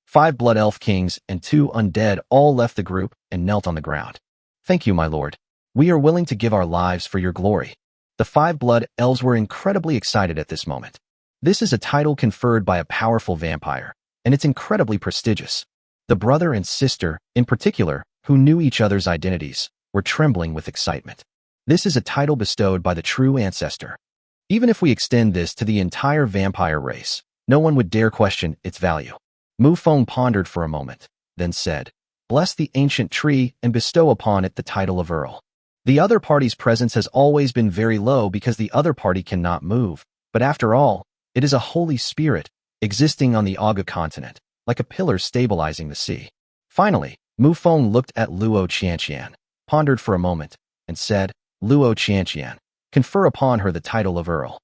5 Blood Elf Kings and 2 Undead all left the group and knelt on the ground. Thank you, my lord. We are willing to give our lives for your glory. The 5 Blood Elves were incredibly excited at this moment. This is a title conferred by a powerful vampire, and it's incredibly prestigious. The brother and sister, in particular, who knew each other's identities, were trembling with excitement. This is a title bestowed by the true ancestor. Even if we extend this to the entire vampire race, no one would dare question its value. Mufong pondered for a moment, then said, "Bless the ancient tree and bestow upon it the title of Earl." The other party's presence has always been very low because the other party cannot move, but after all, it is a holy spirit, existing on the Aga continent, like a pillar stabilizing the sea. Finally, Mufong looked at Luo Qianqian, pondered for a moment, and said, "Luo Qianqian, confer upon her the title of Earl."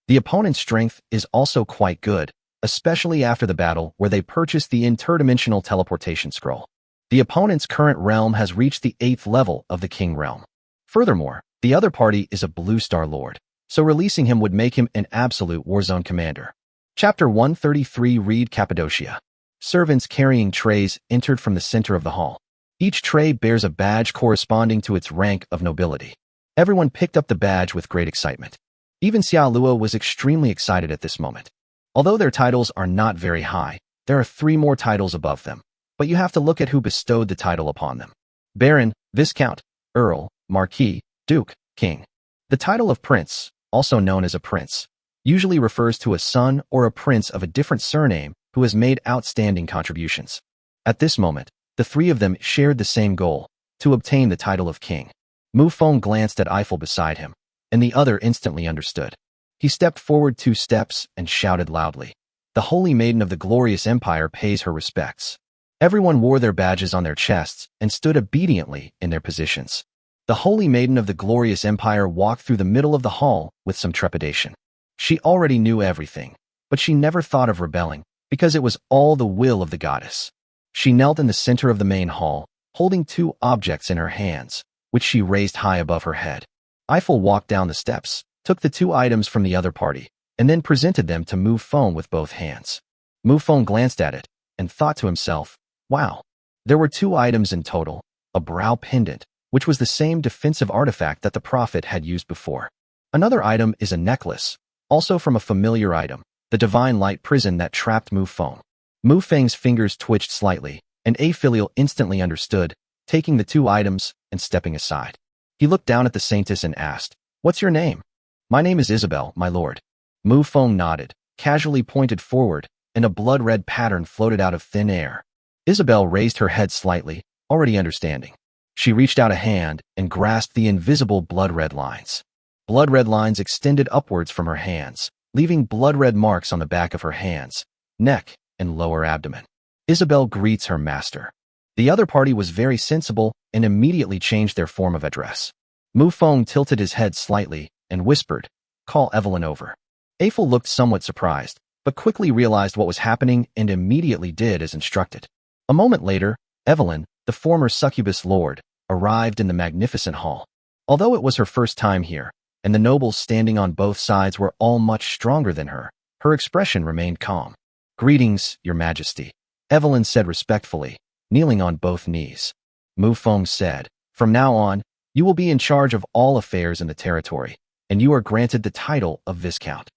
The opponent's strength is also quite good, especially after the battle where they purchased the interdimensional teleportation scroll. The opponent's current realm has reached the 8th level of the King realm. Furthermore, the other party is a Blue Star Lord, so releasing him would make him an absolute Warzone commander. Chapter 133 Read Cappadocia. Servants carrying trays entered from the center of the hall. Each tray bears a badge corresponding to its rank of nobility. Everyone picked up the badge with great excitement. Even Xiao Luo was extremely excited at this moment. Although their titles are not very high, there are 3 more titles above them, but you have to look at who bestowed the title upon them. Baron, Viscount, Earl, Marquis, Duke, King. The title of Prince, also known as a prince, usually refers to a son or a prince of a different surname who has made outstanding contributions. At this moment, the 3 of them shared the same goal, to obtain the title of king. Mufong glanced at Eiffel beside him, and the other instantly understood. He stepped forward 2 steps and shouted loudly, "The Holy Maiden of the Glorious Empire pays her respects." Everyone wore their badges on their chests and stood obediently in their positions. The Holy Maiden of the Glorious Empire walked through the middle of the hall with some trepidation. She already knew everything, but she never thought of rebelling, because it was all the will of the goddess. She knelt in the center of the main hall, holding 2 objects in her hands, which she raised high above her head. Eiffel walked down the steps, took the 2 items from the other party, and then presented them to Mufong with both hands. Mufong glanced at it and thought to himself, "Wow." There were 2 items in total, a brow pendant, which was the same defensive artifact that the prophet had used before. Another item is a necklace, also from a familiar item, the divine light prison that trapped Mufong. Mufeng's fingers twitched slightly, and Aphiliel instantly understood, taking the 2 items and stepping aside. He looked down at the saintess and asked, "What's your name?" "My name is Isabel, my lord." Mufong nodded, casually pointed forward, and a blood-red pattern floated out of thin air. Isabel raised her head slightly, already understanding. She reached out a hand and grasped the invisible blood-red lines. Blood-red lines extended upwards from her hands, leaving blood-red marks on the back of her hands, neck, and lower abdomen. Isabel greets her master. The other party was very sensible and immediately changed their form of address. Mufong tilted his head slightly and whispered, "Call Evelyn over." Eiffel looked somewhat surprised, but quickly realized what was happening and immediately did as instructed. A moment later, Evelyn, the former succubus lord, arrived in the magnificent hall. Although it was her first time here, and the nobles standing on both sides were all much stronger than her, her expression remained calm. "Greetings, your majesty," Evelyn said respectfully, kneeling on both knees. Mufong said, "From now on, you will be in charge of all affairs in the territory, and you are granted the title of Viscount.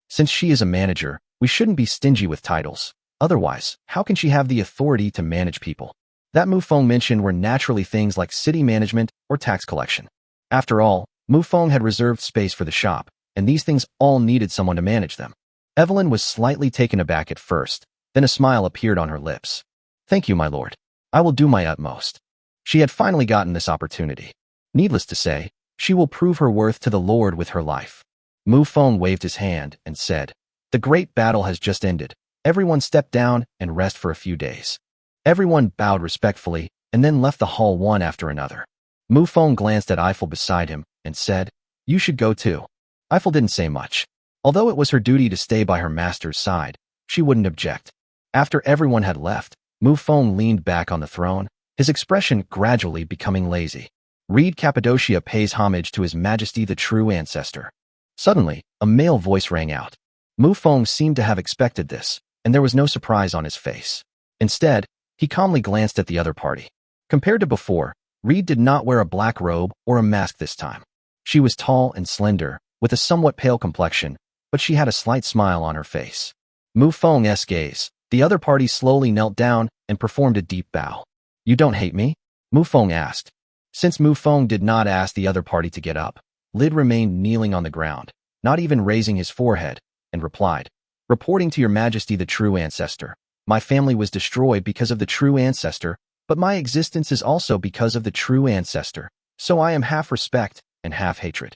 Since she is a manager, we shouldn't be stingy with titles. Otherwise, how can she have the authority to manage people?" That Mufong mentioned were naturally things like city management or tax collection. After all, Mufong had reserved space for the shop, and these things all needed someone to manage them. Evelyn was slightly taken aback at first, then a smile appeared on her lips. "Thank you, my lord. I will do my utmost." She had finally gotten this opportunity. Needless to say, she will prove her worth to the Lord with her life. Mufong waved his hand and said, "The great battle has just ended. Everyone step down and rest for a few days." Everyone bowed respectfully and then left the hall one after another. Mufong glanced at Eiffel beside him and said, "You should go too." Eiffel didn't say much. Although it was her duty to stay by her master's side, she wouldn't object. After everyone had left, Mufong leaned back on the throne, his expression gradually becoming lazy. Read Cappadocia pays homage to His Majesty the True Ancestor. Suddenly, a male voice rang out. Mufong seemed to have expected this, and there was no surprise on his face. Instead, he calmly glanced at the other party. Compared to before, Reed did not wear a black robe or a mask this time. She was tall and slender, with a somewhat pale complexion, but she had a slight smile on her face. Mufong's gaze. The other party slowly knelt down and performed a deep bow. "You don't hate me?" Mufong asked. Since Mufong did not ask the other party to get up, Lid remained kneeling on the ground, not even raising his forehead, and replied, "Reporting to your majesty the true ancestor. My family was destroyed because of the true ancestor, but my existence is also because of the true ancestor, so I am half respect and half hatred.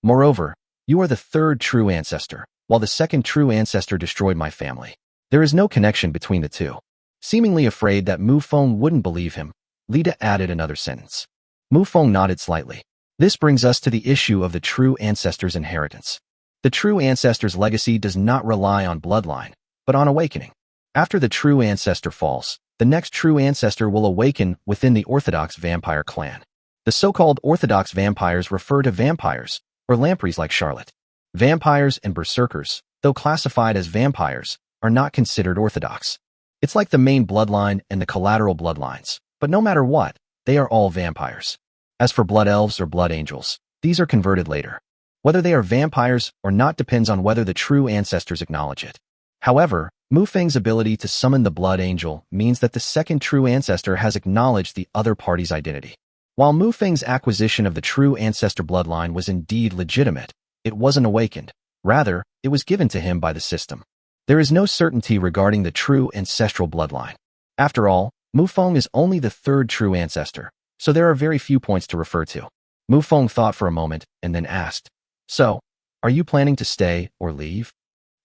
Moreover, you are the third true ancestor, while the second true ancestor destroyed my family. There is no connection between the two." Seemingly afraid that Mufong wouldn't believe him, Lida added another sentence. Mufong nodded slightly. This brings us to the issue of the true ancestor's inheritance. The true ancestor's legacy does not rely on bloodline, but on awakening. After the true ancestor falls, the next true ancestor will awaken within the orthodox vampire clan. The so-called orthodox vampires refer to vampires, or lampreys like Charlotte. Vampires and berserkers, though classified as vampires, are not considered orthodox. It's like the main bloodline and the collateral bloodlines, but no matter what, they are all vampires. As for blood elves or blood angels, these are converted later. Whether they are vampires or not depends on whether the true ancestors acknowledge it. However, Mufeng's ability to summon the blood angel means that the second true ancestor has acknowledged the other party's identity. While Mufeng's acquisition of the true ancestor bloodline was indeed legitimate, it wasn't awakened. Rather, it was given to him by the system. There is no certainty regarding the true ancestral bloodline. After all, Mufong is only the third true ancestor, so there are very few points to refer to. Mufong thought for a moment and then asked, "So, are you planning to stay or leave?"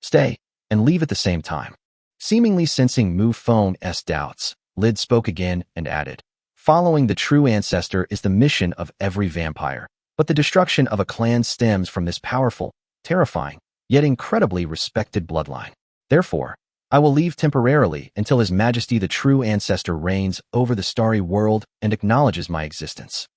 "Stay and leave at the same time." Seemingly sensing Mufong's doubts, Lid spoke again and added, "Following the true ancestor is the mission of every vampire, but the destruction of a clan stems from this powerful, terrifying, yet incredibly respected bloodline. Therefore, I will leave temporarily until His Majesty the true ancestor reigns over the starry world and acknowledges my existence."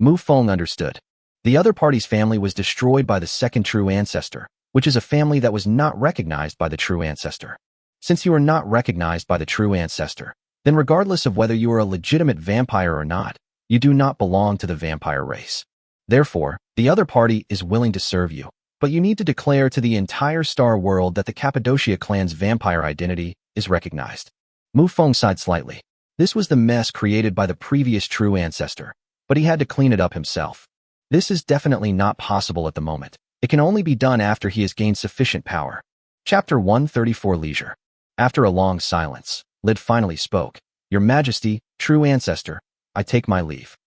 Mufong understood. The other party's family was destroyed by the second true ancestor, which is a family that was not recognized by the true ancestor. Since you are not recognized by the true ancestor, then regardless of whether you are a legitimate vampire or not, you do not belong to the vampire race. Therefore, the other party is willing to serve you, but you need to declare to the entire star world that the Cappadocia clan's vampire identity is recognized. Mufong sighed slightly. This was the mess created by the previous true ancestor, but he had to clean it up himself. This is definitely not possible at the moment. It can only be done after he has gained sufficient power. Chapter 134 Leisure. After a long silence, Lid finally spoke. "Your Majesty, true ancestor, I take my leave."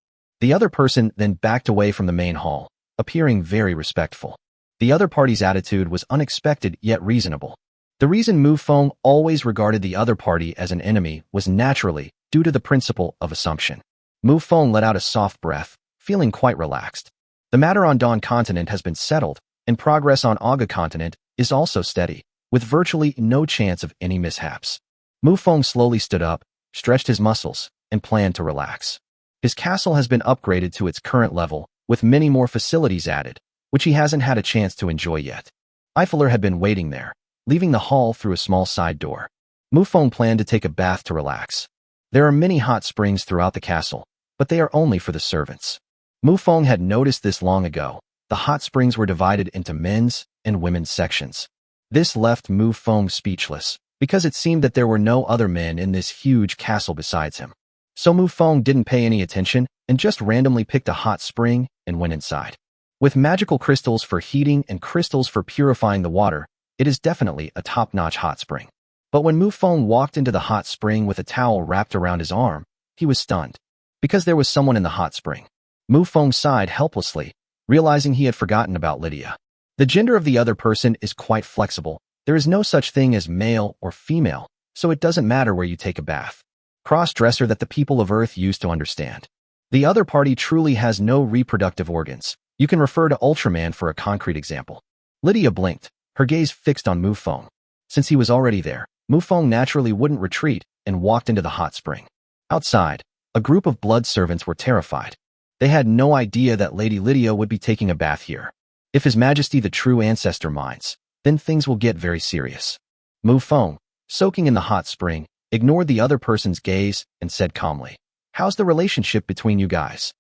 The other person then backed away from the main hall, appearing very respectful. The other party's attitude was unexpected yet reasonable. The reason Mufong always regarded the other party as an enemy was naturally due to the principle of assumption. Mufong let out a soft breath, feeling quite relaxed. The matter on Dawn Continent has been settled, and progress on Aga Continent is also steady, with virtually no chance of any mishaps. Mufong slowly stood up, stretched his muscles, and planned to relax. His castle has been upgraded to its current level, with many more facilities added, which he hasn't had a chance to enjoy yet. Eifeler had been waiting there, leaving the hall through a small side door. Mufong planned to take a bath to relax. There are many hot springs throughout the castle, but they are only for the servants. Mufong had noticed this long ago. The hot springs were divided into men's and women's sections. This left Mufong speechless, because it seemed that there were no other men in this huge castle besides him. So Mufong didn't pay any attention and just randomly picked a hot spring and went inside. With magical crystals for heating and crystals for purifying the water, it is definitely a top-notch hot spring. But when Mufong walked into the hot spring with a towel wrapped around his arm, he was stunned, because there was someone in the hot spring. Mufong sighed helplessly, realizing he had forgotten about Lydia. The gender of the other person is quite flexible. There is no such thing as male or female, so it doesn't matter where you take a bath. Cross-dresser that the people of Earth used to understand. The other party truly has no reproductive organs. You can refer to Ultraman for a concrete example. Lydia blinked, her gaze fixed on Mufong. Since he was already there, Mufong naturally wouldn't retreat and walked into the hot spring. Outside, a group of blood servants were terrified. They had no idea that Lady Lydia would be taking a bath here. If His Majesty the true ancestor minds, then things will get very serious. Mufong, soaking in the hot spring, ignored the other person's gaze and said calmly, "How's the relationship between you guys?"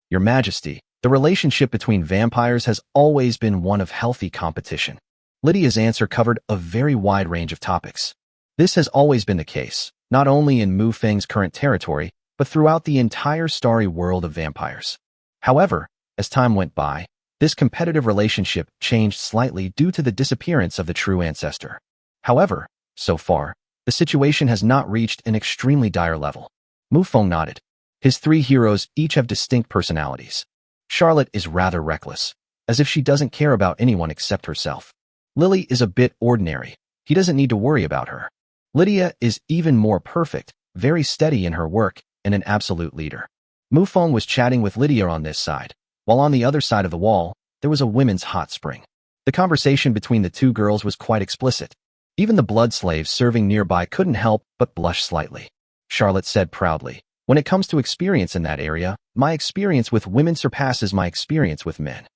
"Your Majesty, the relationship between vampires has always been one of healthy competition." Lydia's answer covered a very wide range of topics. This has always been the case, not only in Mufeng's current territory, but throughout the entire starry world of vampires. However, as time went by, This competitive relationship changed slightly due to the disappearance of the true ancestor. However, so far, the situation has not reached an extremely dire level. Mufong nodded. His three heroes each have distinct personalities. Charlotte is rather reckless, as if she doesn't care about anyone except herself. Lily is a bit ordinary. He doesn't need to worry about her. Lydia is even more perfect, very steady in her work, and an absolute leader. Mufong was chatting with Lydia on this side, while on the other side of the wall, there was a women's hot spring. The conversation between the two girls was quite explicit. Even the blood slaves serving nearby couldn't help but blush slightly. Charlotte said proudly, "When it comes to experience in that area, my experience with women surpasses my experience with men."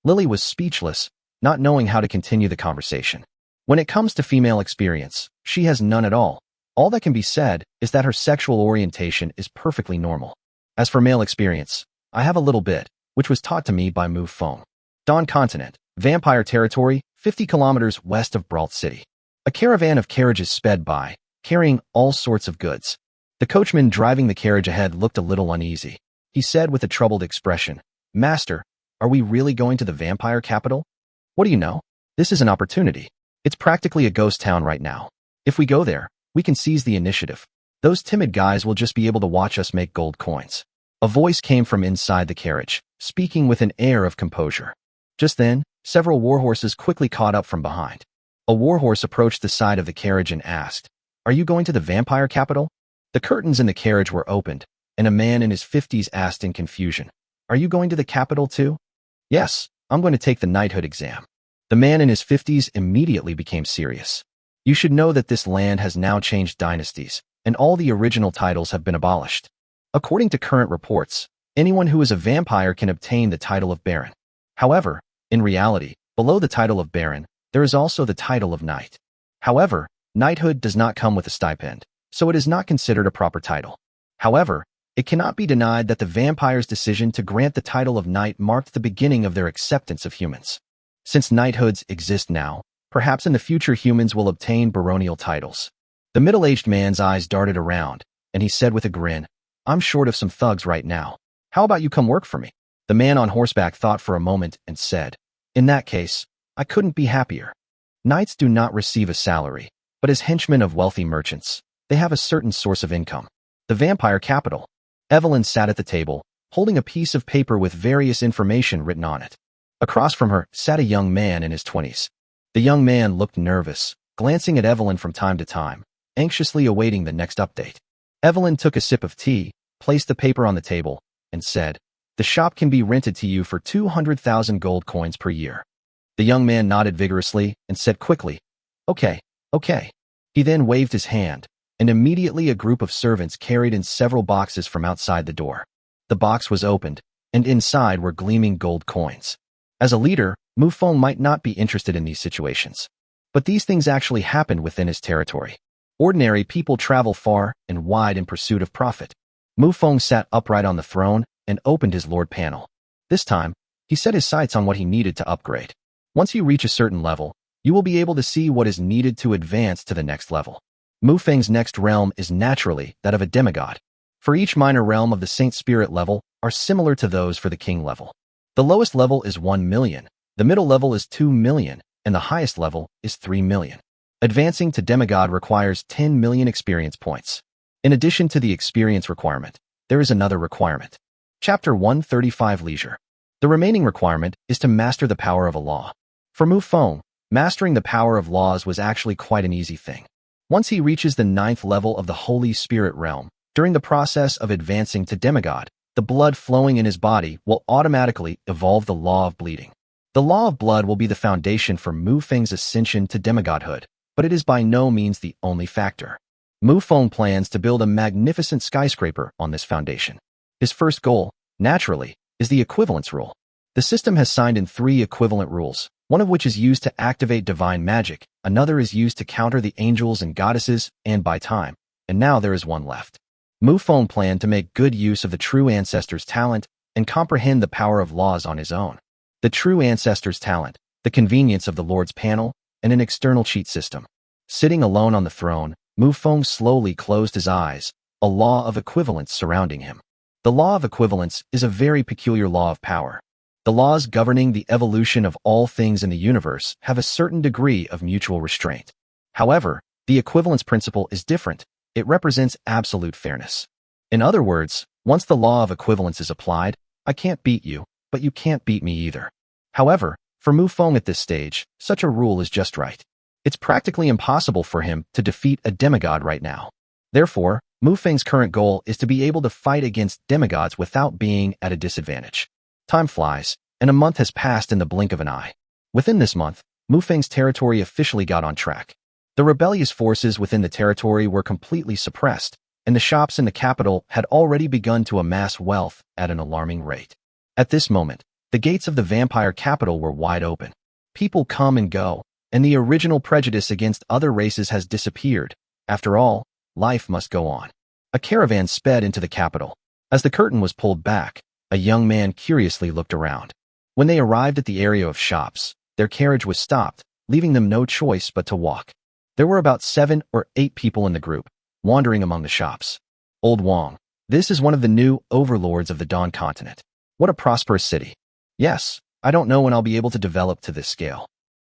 Lily was speechless, not knowing how to continue the conversation. When it comes to female experience, she has none at all. All that can be said is that her sexual orientation is perfectly normal. As for male experience, I have a little bit, which was taught to me by Mufong. Dawn Continent, Vampire Territory, 50 kilometers west of Brault City. A caravan of carriages sped by, carrying all sorts of goods. The coachman driving the carriage ahead looked a little uneasy. He said with a troubled expression, "Master, are we really going to the vampire capital? What do you know? This is an opportunity. It's practically a ghost town right now. If we go there, we can seize the initiative. Those timid guys will just be able to watch us make gold coins." A voice came from inside the carriage, speaking with an air of composure. Just then, several warhorses quickly caught up from behind. A warhorse approached the side of the carriage and asked, "Are you going to the vampire capital?" The curtains in the carriage were opened, and a man in his 50s asked in confusion, "Are you going to the capital too?" "Yes, I'm going to take the knighthood exam." The man in his 50s immediately became serious. "You should know that this land has now changed dynasties, and all the original titles have been abolished. According to current reports, anyone who is a vampire can obtain the title of Baron. However, in reality, below the title of Baron, there is also the title of Knight. However, knighthood does not come with a stipend, so it is not considered a proper title. However, it cannot be denied that the vampires' decision to grant the title of Knight marked the beginning of their acceptance of humans. Since knighthoods exist now, perhaps in the future humans will obtain baronial titles." The middle-aged man's eyes darted around, and he said with a grin, "I'm short of some thugs right now. How about you come work for me?" The man on horseback thought for a moment and said, "In that case, I couldn't be happier. Knights do not receive a salary, but as henchmen of wealthy merchants, they have a certain source of income. The vampire capital." Evelyn sat at the table, holding a piece of paper with various information written on it. Across from her sat a young man in his 20s. The young man looked nervous, glancing at Evelyn from time to time, anxiously awaiting the next update. Evelyn took a sip of tea, placed the paper on the table, and said, "The shop can be rented to you for 200,000 gold coins per year." The young man nodded vigorously and said quickly, "Okay, okay." He then waved his hand, and immediately a group of servants carried in several boxes from outside the door. The box was opened, and inside were gleaming gold coins. As a leader, Mufong might not be interested in these situations. But these things actually happened within his territory. Ordinary people travel far and wide in pursuit of profit. Mufong sat upright on the throne and opened his lord panel. This time, he set his sights on what he needed to upgrade. Once you reach a certain level, you will be able to see what is needed to advance to the next level. Mufeng's next realm is naturally that of a demigod. For each minor realm of the Saint Spirit level are similar to those for the King level. The lowest level is 1 million, the middle level is 2 million, and the highest level is 3 million. Advancing to demigod requires 10 million experience points. In addition to the experience requirement, there is another requirement. Chapter 135 Leisure. The remaining requirement is to master the power of a law. For Mufong, mastering the power of laws was actually quite an easy thing. Once he reaches the 9th level of the Holy Spirit realm, during the process of advancing to demigod, the blood flowing in his body will automatically evolve the law of bleeding. The law of blood will be the foundation for Mufong's ascension to demigodhood, but it is by no means the only factor. Mufong plans to build a magnificent skyscraper on this foundation. His first goal, naturally, is the equivalence rule. The system has signed in 3 equivalent rules, one of which is used to activate divine magic, another is used to counter the angels and goddesses and buy time, and now there is one left. Mufong planned to make good use of the true ancestor's talent and comprehend the power of laws on his own. The true ancestor's talent, the convenience of the Lord's panel, and an external cheat system. Sitting alone on the throne, Mufong slowly closed his eyes, a law of equivalence surrounding him. The law of equivalence is a very peculiar law of power. The laws governing the evolution of all things in the universe have a certain degree of mutual restraint. However, the equivalence principle is different. It represents absolute fairness. In other words, once the law of equivalence is applied, I can't beat you, but you can't beat me either. However, for Mufong at this stage, such a rule is just right. It's practically impossible for him to defeat a demigod right now. Therefore, Mufong's current goal is to be able to fight against demigods without being at a disadvantage. Time flies, and a month has passed in the blink of an eye. Within this month, Mufong's territory officially got on track. The rebellious forces within the territory were completely suppressed, and the shops in the capital had already begun to amass wealth at an alarming rate. At this moment, the gates of the vampire capital were wide open. People come and go, and the original prejudice against other races has disappeared. After all, life must go on. A caravan sped into the capital. As the curtain was pulled back, a young man curiously looked around. When they arrived at the area of shops, their carriage was stopped, leaving them no choice but to walk. There were about 7 or 8 people in the group, wandering among the shops. Old Wong, this is one of the new overlords of the Dawn continent. What a prosperous city. Yes, I don't know when I'll be able to develop to this scale.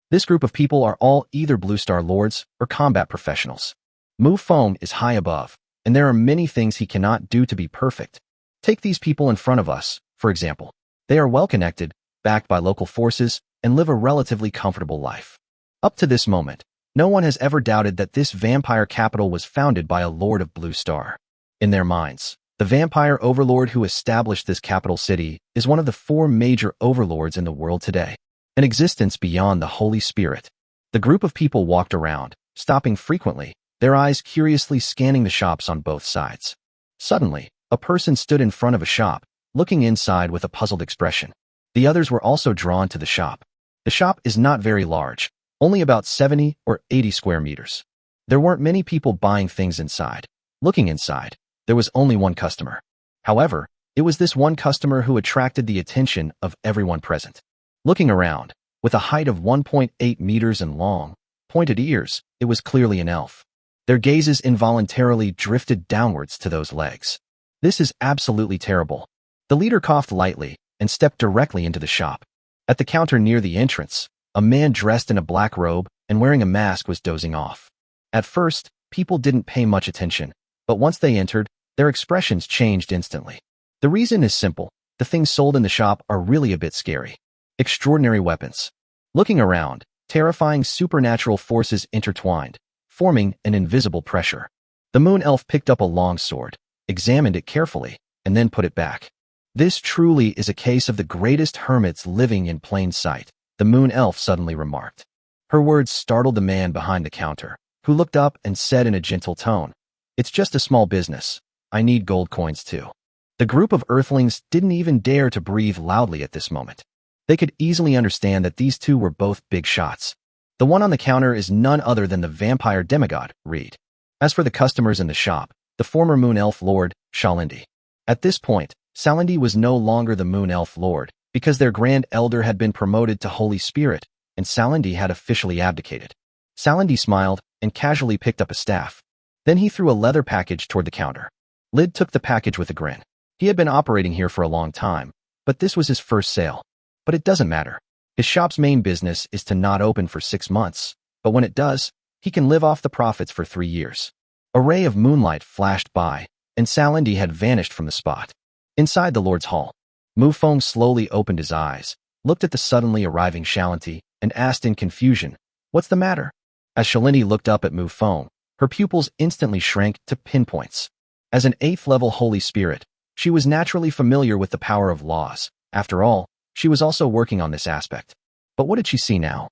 This group of people are all either Blue Star Lords or combat professionals. Mufong is high above, and there are many things he cannot do to be perfect. Take these people in front of us, for example. They are well-connected, backed by local forces, and live a relatively comfortable life. Up to this moment, no one has ever doubted that this vampire capital was founded by a Lord of Blue Star. In their minds, the vampire overlord who established this capital city is one of the 4 major overlords in the world today, an existence beyond the Holy Spirit. The group of people walked around, stopping frequently, their eyes curiously scanning the shops on both sides. Suddenly, a person stood in front of a shop, looking inside with a puzzled expression. The others were also drawn to the shop. The shop is not very large, only about 70 or 80 square meters. There weren't many people buying things inside. Looking inside, there was only one customer. However, it was this one customer who attracted the attention of everyone present. Looking around, with a height of 1.8 meters and long, pointed ears, it was clearly an elf. Their gazes involuntarily drifted downwards to those legs. This is absolutely terrible. The leader coughed lightly and stepped directly into the shop. At the counter near the entrance, a man dressed in a black robe and wearing a mask was dozing off. At first, people didn't pay much attention, but once they entered, their expressions changed instantly. The reason is simple. The things sold in the shop are really a bit scary. Extraordinary weapons. Looking around, terrifying supernatural forces intertwined, forming an invisible pressure. The moon elf picked up a long sword, examined it carefully, and then put it back. This truly is a case of the greatest hermits living in plain sight, the moon elf suddenly remarked. Her words startled the man behind the counter, who looked up and said in a gentle tone, "It's just a small business. I need gold coins too." The group of earthlings didn't even dare to breathe loudly at this moment. They could easily understand that these two were both big shots. The one on the counter is none other than the vampire demigod, Reed. As for the customers in the shop, the former moon elf lord, Shalindi. At this point, Salindi was no longer the moon elf lord, because their grand elder had been promoted to Holy Spirit, and Salindi had officially abdicated. Salindi smiled and casually picked up a staff. Then he threw a leather package toward the counter. Lid took the package with a grin. He had been operating here for a long time, but this was his first sale. But it doesn't matter. His shop's main business is to not open for 6 months, but when it does, he can live off the profits for 3 years. A ray of moonlight flashed by, and Salindi had vanished from the spot. Inside the Lord's Hall, Mufong slowly opened his eyes, looked at the suddenly arriving Shalindi, and asked in confusion, "What's the matter?" As Shalindi looked up at Mufong, her pupils instantly shrank to pinpoints. As an 8th-level Holy Spirit, she was naturally familiar with the power of laws. After all, she was also working on this aspect. But what did she see now?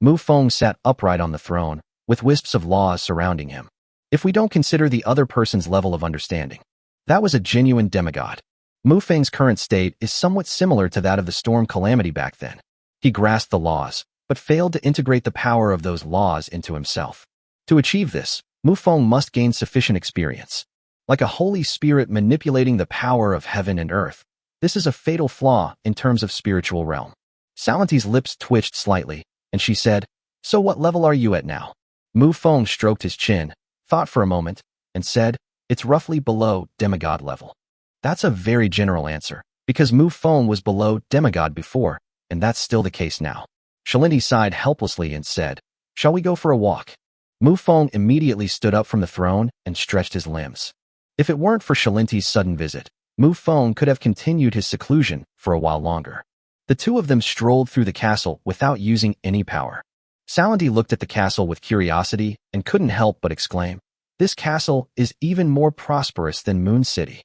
Mufong sat upright on the throne, with wisps of laws surrounding him. If we don't consider the other person's level of understanding, that was a genuine demigod. Mufong's current state is somewhat similar to that of the storm calamity back then. He grasped the laws, but failed to integrate the power of those laws into himself. To achieve this, Mufong must gain sufficient experience. Like a Holy Spirit manipulating the power of heaven and earth, this is a fatal flaw in terms of spiritual realm. Salinti's lips twitched slightly, and she said, "So what level are you at now?" Mufong stroked his chin, thought for a moment, and said, "It's roughly below demigod level." That's a very general answer, Because Mufong was below demigod before, and that's still the case now. Shalinti sighed helplessly and said, "Shall we go for a walk?" Mufong immediately stood up from the throne and stretched his limbs. If it weren't for Shalinti's sudden visit, Mufong could have continued his seclusion for a while longer. The two of them strolled through the castle without using any power. Shalinti looked at the castle with curiosity and couldn't help but exclaim, "This castle is even more prosperous than Moon City."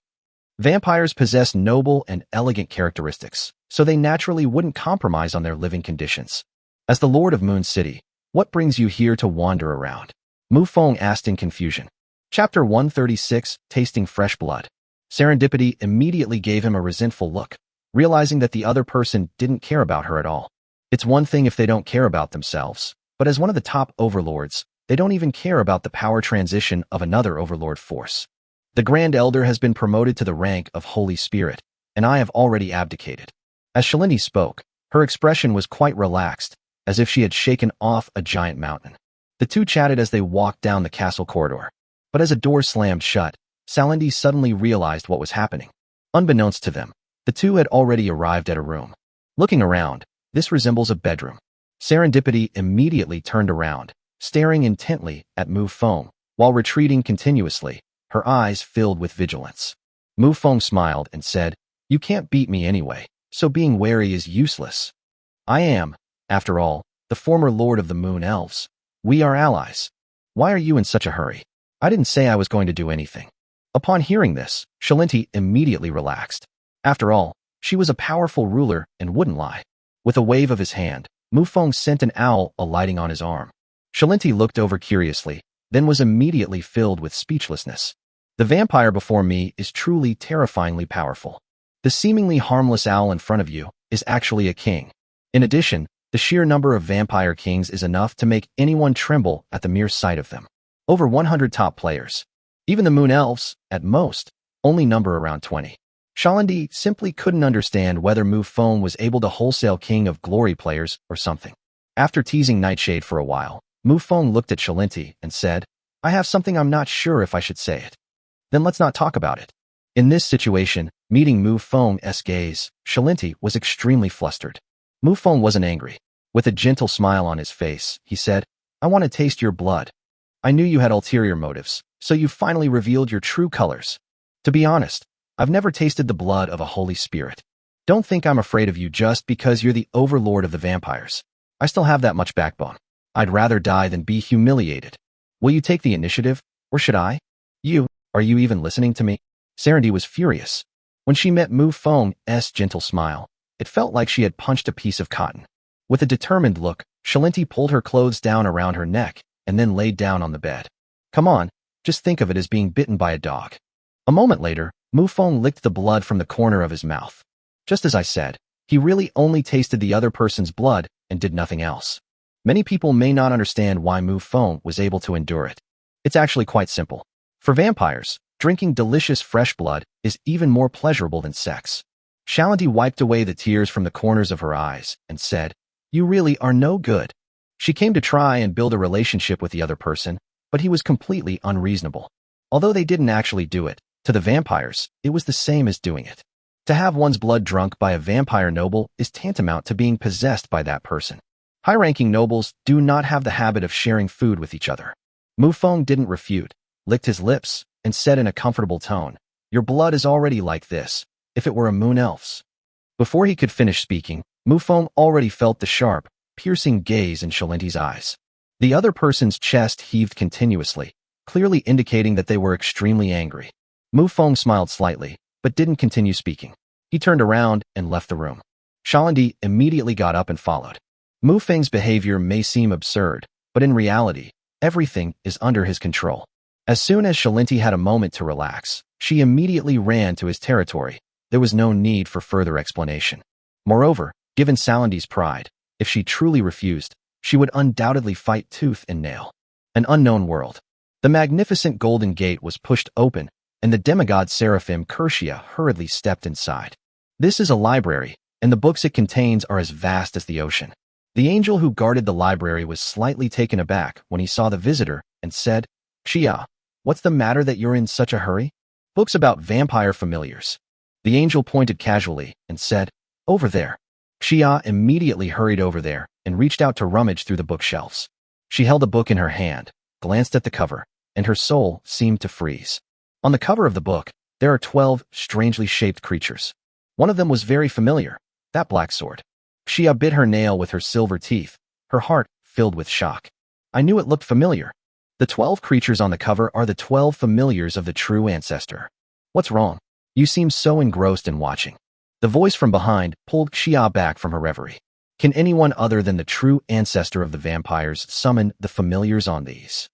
Vampires possess noble and elegant characteristics, so they naturally wouldn't compromise on their living conditions. As the Lord of Moon City, what brings you here to wander around? Mufong asked in confusion. Chapter 136, Tasting Fresh Blood. Serendipity immediately gave him a resentful look, realizing that the other person didn't care about her at all. It's one thing if they don't care about themselves, but as one of the top overlords, they don't even care about the power transition of another overlord force. The Grand Elder has been promoted to the rank of Holy Spirit, and I have already abdicated. As Shalinti spoke, her expression was quite relaxed, as if she had shaken off a giant mountain. The two chatted as they walked down the castle corridor. But as a door slammed shut, Shalinti suddenly realized what was happening. Unbeknownst to them, the two had already arrived at a room. Looking around, this resembles a bedroom. Serendipity immediately turned around, staring intently at Mufong, while retreating continuously, her eyes filled with vigilance. Mufong smiled and said, "You can't beat me anyway, so being wary is useless. I am, after all, the former Lord of the Moon Elves. We are allies. Why are you in such a hurry? I didn't say I was going to do anything." Upon hearing this, Shalinti immediately relaxed. After all, she was a powerful ruler and wouldn't lie. With a wave of his hand, Mufong sent an owl alighting on his arm. Shalinti looked over curiously, then was immediately filled with speechlessness. The vampire before me is truly terrifyingly powerful. The seemingly harmless owl in front of you is actually a king. In addition, the sheer number of vampire kings is enough to make anyone tremble at the mere sight of them. Over 100 top players. Even the Moon Elves, at most, only number around 20. Shalinti simply couldn't understand whether Mufong was able to wholesale King of Glory players or something. After teasing Nightshade for a while, Mufong looked at Shalinti and said, "I have something I'm not sure if I should say it." "Then let's not talk about it." In this situation, meeting Mufong's gaze, Shalinti was extremely flustered. Mufong wasn't angry. With a gentle smile on his face, he said, "I want to taste your blood. I knew you had ulterior motives, so you finally revealed your true colors. To be honest, I've never tasted the blood of a Holy Spirit. Don't think I'm afraid of you just because you're the overlord of the vampires. I still have that much backbone. I'd rather die than be humiliated. Will you take the initiative, or should I?" Are you even listening to me?" Serendipity was furious. When she met Mufong's gentle smile, it felt like she had punched a piece of cotton. With a determined look, Shalinti pulled her clothes down around her neck and then laid down on the bed. "Come on, just think of it as being bitten by a dog." A moment later, Mufong licked the blood from the corner of his mouth. Just as I said, he really only tasted the other person's blood and did nothing else. Many people may not understand why Mufong was able to endure it. It's actually quite simple. For vampires, drinking delicious fresh blood is even more pleasurable than sex. Shalinti wiped away the tears from the corners of her eyes and said, "You really are no good." She came to try and build a relationship with the other person, but he was completely unreasonable. Although they didn't actually do it, to the vampires, it was the same as doing it. To have one's blood drunk by a vampire noble is tantamount to being possessed by that person. High-ranking nobles do not have the habit of sharing food with each other. Mufong didn't refute, licked his lips, and said in a comfortable tone, "Your blood is already like this, if it were a Moon Elf's." Before he could finish speaking, Mufong already felt the sharp, piercing gaze in Shalinti's eyes. The other person's chest heaved continuously, clearly indicating that they were extremely angry. Mufong smiled slightly, but didn't continue speaking. He turned around and left the room. Shalinti immediately got up and followed. Mufong's behavior may seem absurd, but in reality, everything is under his control. As soon as Shalinti had a moment to relax, she immediately ran to his territory. There was no need for further explanation. Moreover, given Shalinti's pride, if she truly refused, she would undoubtedly fight tooth and nail. An unknown world. The magnificent golden gate was pushed open, and the demigod seraphim Kershia hurriedly stepped inside. This is a library, and the books it contains are as vast as the ocean. The angel who guarded the library was slightly taken aback when he saw the visitor and said, "Xia, what's the matter that you're in such a hurry?" "Books about vampire familiars." The angel pointed casually and said, "Over there." Xia immediately hurried over there and reached out to rummage through the bookshelves. She held a book in her hand, glanced at the cover, and her soul seemed to freeze. On the cover of the book, there are 12 strangely shaped creatures. One of them was very familiar, that black sword. Xia bit her nail with her silver teeth, her heart filled with shock. I knew it looked familiar. The 12 creatures on the cover are the 12 familiars of the true ancestor. What's wrong? You seem so engrossed in watching. The voice from behind pulled Xia back from her reverie. Can anyone other than the true ancestor of the vampires summon the familiars on these?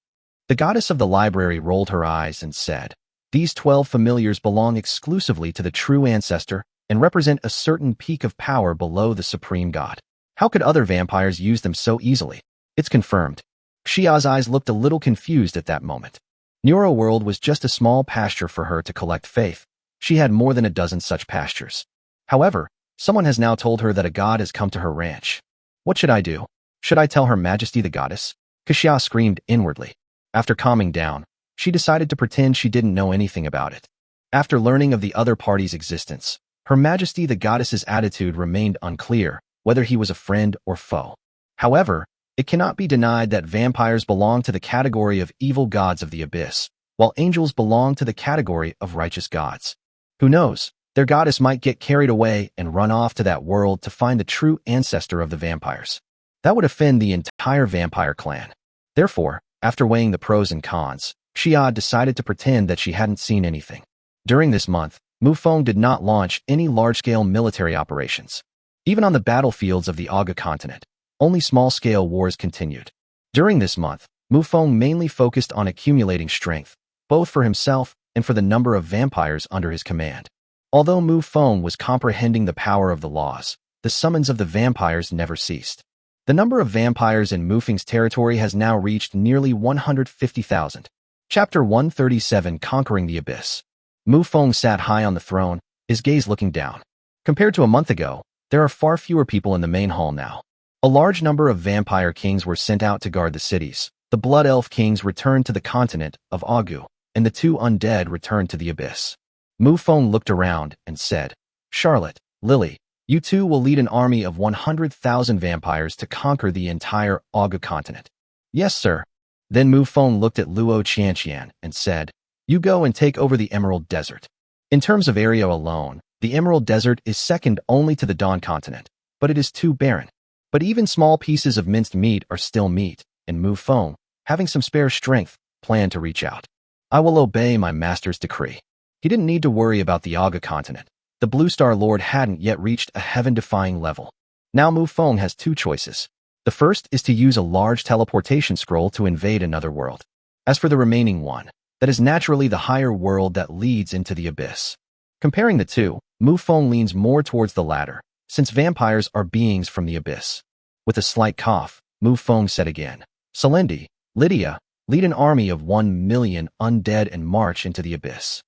The goddess of the library rolled her eyes and said, "These 12 familiars belong exclusively to the true ancestor and represent a certain peak of power below the supreme god. How could other vampires use them so easily? It's confirmed." Xia's eyes looked a little confused at that moment. Neuroworld was just a small pasture for her to collect faith. She had more than a dozen such pastures. However, someone has now told her that a god has come to her ranch. What should I do? Should I tell Her Majesty the goddess? Xia screamed inwardly. After calming down, she decided to pretend she didn't know anything about it. After learning of the other party's existence, Her Majesty the goddess's attitude remained unclear, whether he was a friend or foe. However, it cannot be denied that vampires belong to the category of evil gods of the abyss, while angels belong to the category of righteous gods. Who knows? Their goddess might get carried away and run off to that world to find the true ancestor of the vampires. That would offend the entire vampire clan. Therefore, after weighing the pros and cons, Xia decided to pretend that she hadn't seen anything. During this month, Mufong did not launch any large-scale military operations. Even on the battlefields of the Aga continent, only small-scale wars continued. During this month, Mufong mainly focused on accumulating strength, both for himself and for the number of vampires under his command. Although Mufong was comprehending the power of the laws, the summons of the vampires never ceased. The number of vampires in Mufong's territory has now reached nearly 150,000. Chapter 137, Conquering the Abyss. Mufong sat high on the throne, his gaze looking down. Compared to a month ago, there are far fewer people in the main hall now. A large number of vampire kings were sent out to guard the cities. The Blood Elf kings returned to the continent of Agu, and the 2 undead returned to the abyss. Mufong looked around and said, "Charlotte, Lily, you two will lead an army of 100,000 vampires to conquer the entire Agu continent." "Yes, sir." Then Mufong looked at Luo Qianqian and said, "You go and take over the Emerald Desert." In terms of area alone, the Emerald Desert is second only to the Dawn continent, but it is too barren. But even small pieces of minced meat are still meat, and Mufong, having some spare strength, planned to reach out. "I will obey my master's decree." He didn't need to worry about the Aga continent. The Blue Star Lord hadn't yet reached a heaven-defying level. Now Mufong has 2 choices. The first is to use a large teleportation scroll to invade another world. As for the remaining one, that is naturally the higher world that leads into the abyss. Comparing the two, Mufong leans more towards the latter, since vampires are beings from the abyss. With a slight cough, Mufong said again, "Salendi, Lydia, lead an army of 1 million undead and march into the abyss."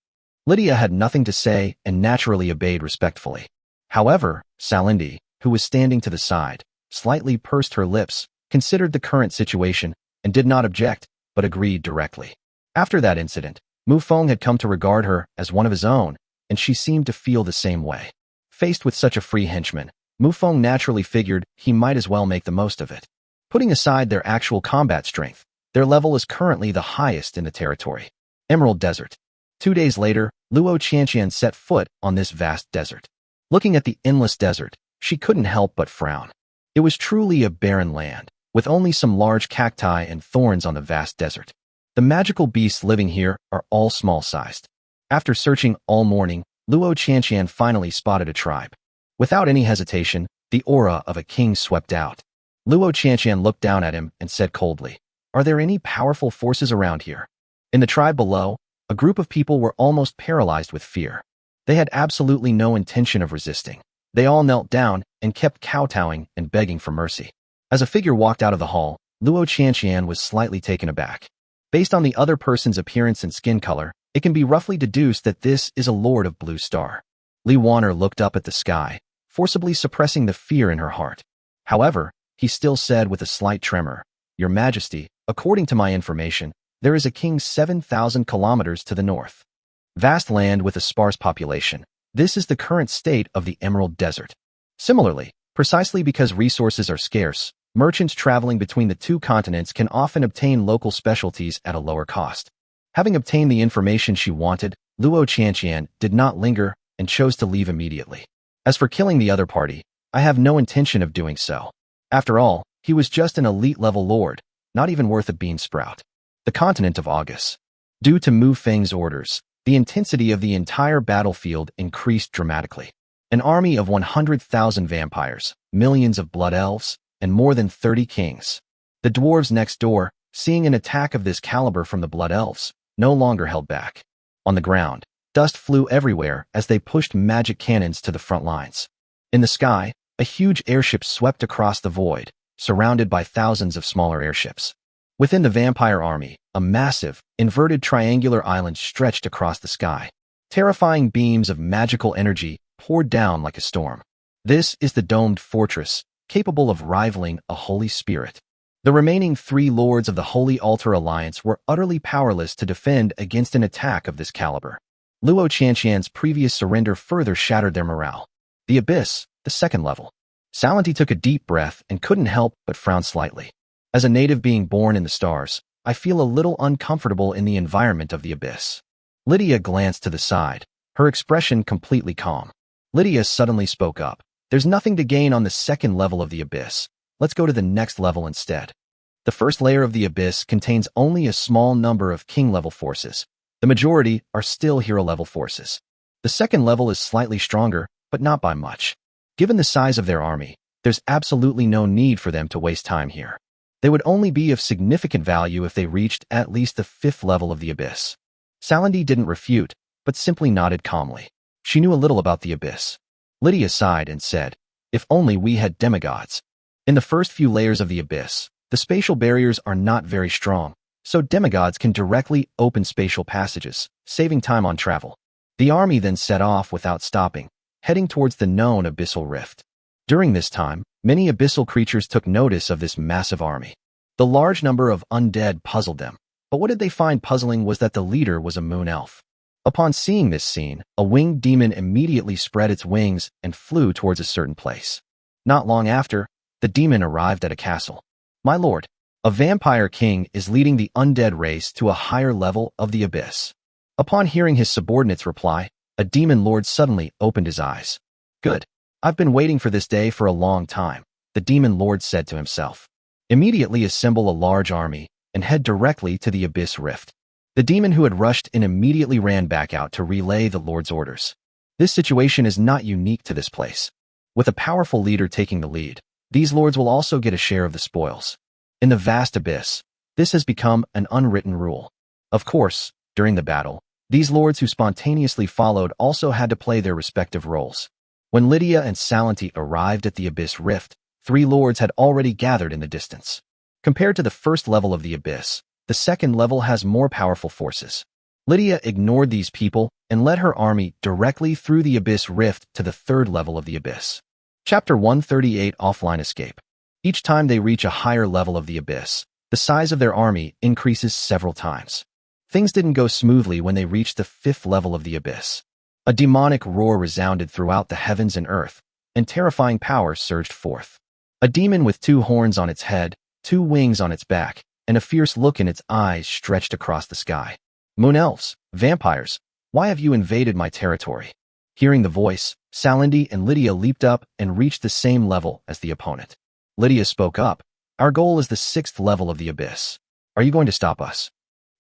Lydia had nothing to say and naturally obeyed respectfully. However, Salendi, who was standing to the side, slightly pursed her lips, considered the current situation, and did not object, but agreed directly. After that incident, Mufong had come to regard her as one of his own, and she seemed to feel the same way. Faced with such a free henchman, Mufong naturally figured he might as well make the most of it. Putting aside their actual combat strength, their level is currently the highest in the territory. Emerald Desert. 2 days later, Luo Qianqian set foot on this vast desert. Looking at the endless desert, she couldn't help but frown. It was truly a barren land, with only some large cacti and thorns on the vast desert. The magical beasts living here are all small-sized. After searching all morning, Luo Qianqian finally spotted a tribe. Without any hesitation, the aura of a king swept out. Luo Qianqian looked down at him and said coldly, "Are there any powerful forces around here?" In the tribe below, a group of people were almost paralyzed with fear. They had absolutely no intention of resisting. They all knelt down and kept kowtowing and begging for mercy. As a figure walked out of the hall, Luo Qianqian was slightly taken aback. Based on the other person's appearance and skin color, it can be roughly deduced that this is a Lord of Blue Star. Li Wanner looked up at the sky, forcibly suppressing the fear in her heart. However, he still said with a slight tremor, "Your Majesty, according to my information, there is a king 7,000 kilometers to the north. Vast land with a sparse population, This is the current state of the Emerald Desert. Similarly, precisely because resources are scarce, merchants traveling between the two continents can often obtain local specialties at a lower cost. Having obtained the information she wanted, Luo Qianqian did not linger and chose to leave immediately. As for killing the other party, I have no intention of doing so. After all, he was just an elite-level lord, not even worth a bean sprout. The continent of August. Due to Mufong's orders, the intensity of the entire battlefield increased dramatically. An army of 100,000 vampires, millions of blood elves, and more than 30 kings. The dwarves next door, seeing an attack of this caliber from the blood elves, no longer held back. On the ground, dust flew everywhere as they pushed magic cannons to the front lines. In the sky, a huge airship swept across the void, surrounded by thousands of smaller airships. Within the vampire army, a massive, inverted triangular island stretched across the sky. Terrifying beams of magical energy poured down like a storm. This is the domed fortress, capable of rivaling a holy spirit. The remaining 3 lords of the Holy Altar Alliance were utterly powerless to defend against an attack of this caliber. Luo Qianqian's previous surrender further shattered their morale. The Abyss, the second level. Salanti took a deep breath and couldn't help but frown slightly. As a native being born in the stars, I feel a little uncomfortable in the environment of the Abyss. Lydia glanced to the side, her expression completely calm. Lydia suddenly spoke up. There's nothing to gain on the second level of the Abyss. Let's go to the next level instead. The first layer of the Abyss contains only a small number of king-level forces. The majority are still hero-level forces. The second level is slightly stronger, but not by much. Given the size of their army, there's absolutely no need for them to waste time here. They would only be of significant value if they reached at least the 5th level of the Abyss. Salandi didn't refute, but simply nodded calmly. She knew a little about the Abyss. Lydia sighed and said, if only we had demigods. In the first few layers of the Abyss, the spatial barriers are not very strong, so demigods can directly open spatial passages, saving time on travel. The army then set off without stopping, heading towards the known abyssal rift. During this time, many abyssal creatures took notice of this massive army. The large number of undead puzzled them, but what did they find puzzling was that the leader was a moon elf. Upon seeing this scene, a winged demon immediately spread its wings and flew towards a certain place. Not long after, the demon arrived at a castle. My lord, a vampire king is leading the undead race to a higher level of the Abyss. Upon hearing his subordinate's reply, a demon lord suddenly opened his eyes. Good. I've been waiting for this day for a long time, the demon lord said to himself. Immediately assemble a large army and head directly to the Abyss Rift. The demon who had rushed in immediately ran back out to relay the lord's orders. This situation is not unique to this place. With a powerful leader taking the lead, these lords will also get a share of the spoils. In the vast abyss, this has become an unwritten rule. Of course, during the battle, these lords who spontaneously followed also had to play their respective roles. When Lydia and Salanti arrived at the Abyss Rift, 3 lords had already gathered in the distance. Compared to the first level of the Abyss, the second level has more powerful forces. Lydia ignored these people and led her army directly through the Abyss Rift to the 3rd level of the Abyss. Chapter 138 Offline Escape. Each time they reach a higher level of the Abyss, the size of their army increases several times. Things didn't go smoothly when they reached the 5th level of the Abyss. A demonic roar resounded throughout the heavens and earth, and terrifying power surged forth. A demon with 2 horns on its head, 2 wings on its back, and a fierce look in its eyes stretched across the sky. Moon elves, vampires, why have you invaded my territory? Hearing the voice, Salandi and Lydia leaped up and reached the same level as the opponent. Lydia spoke up. Our goal is the 6th level of the Abyss. Are you going to stop us?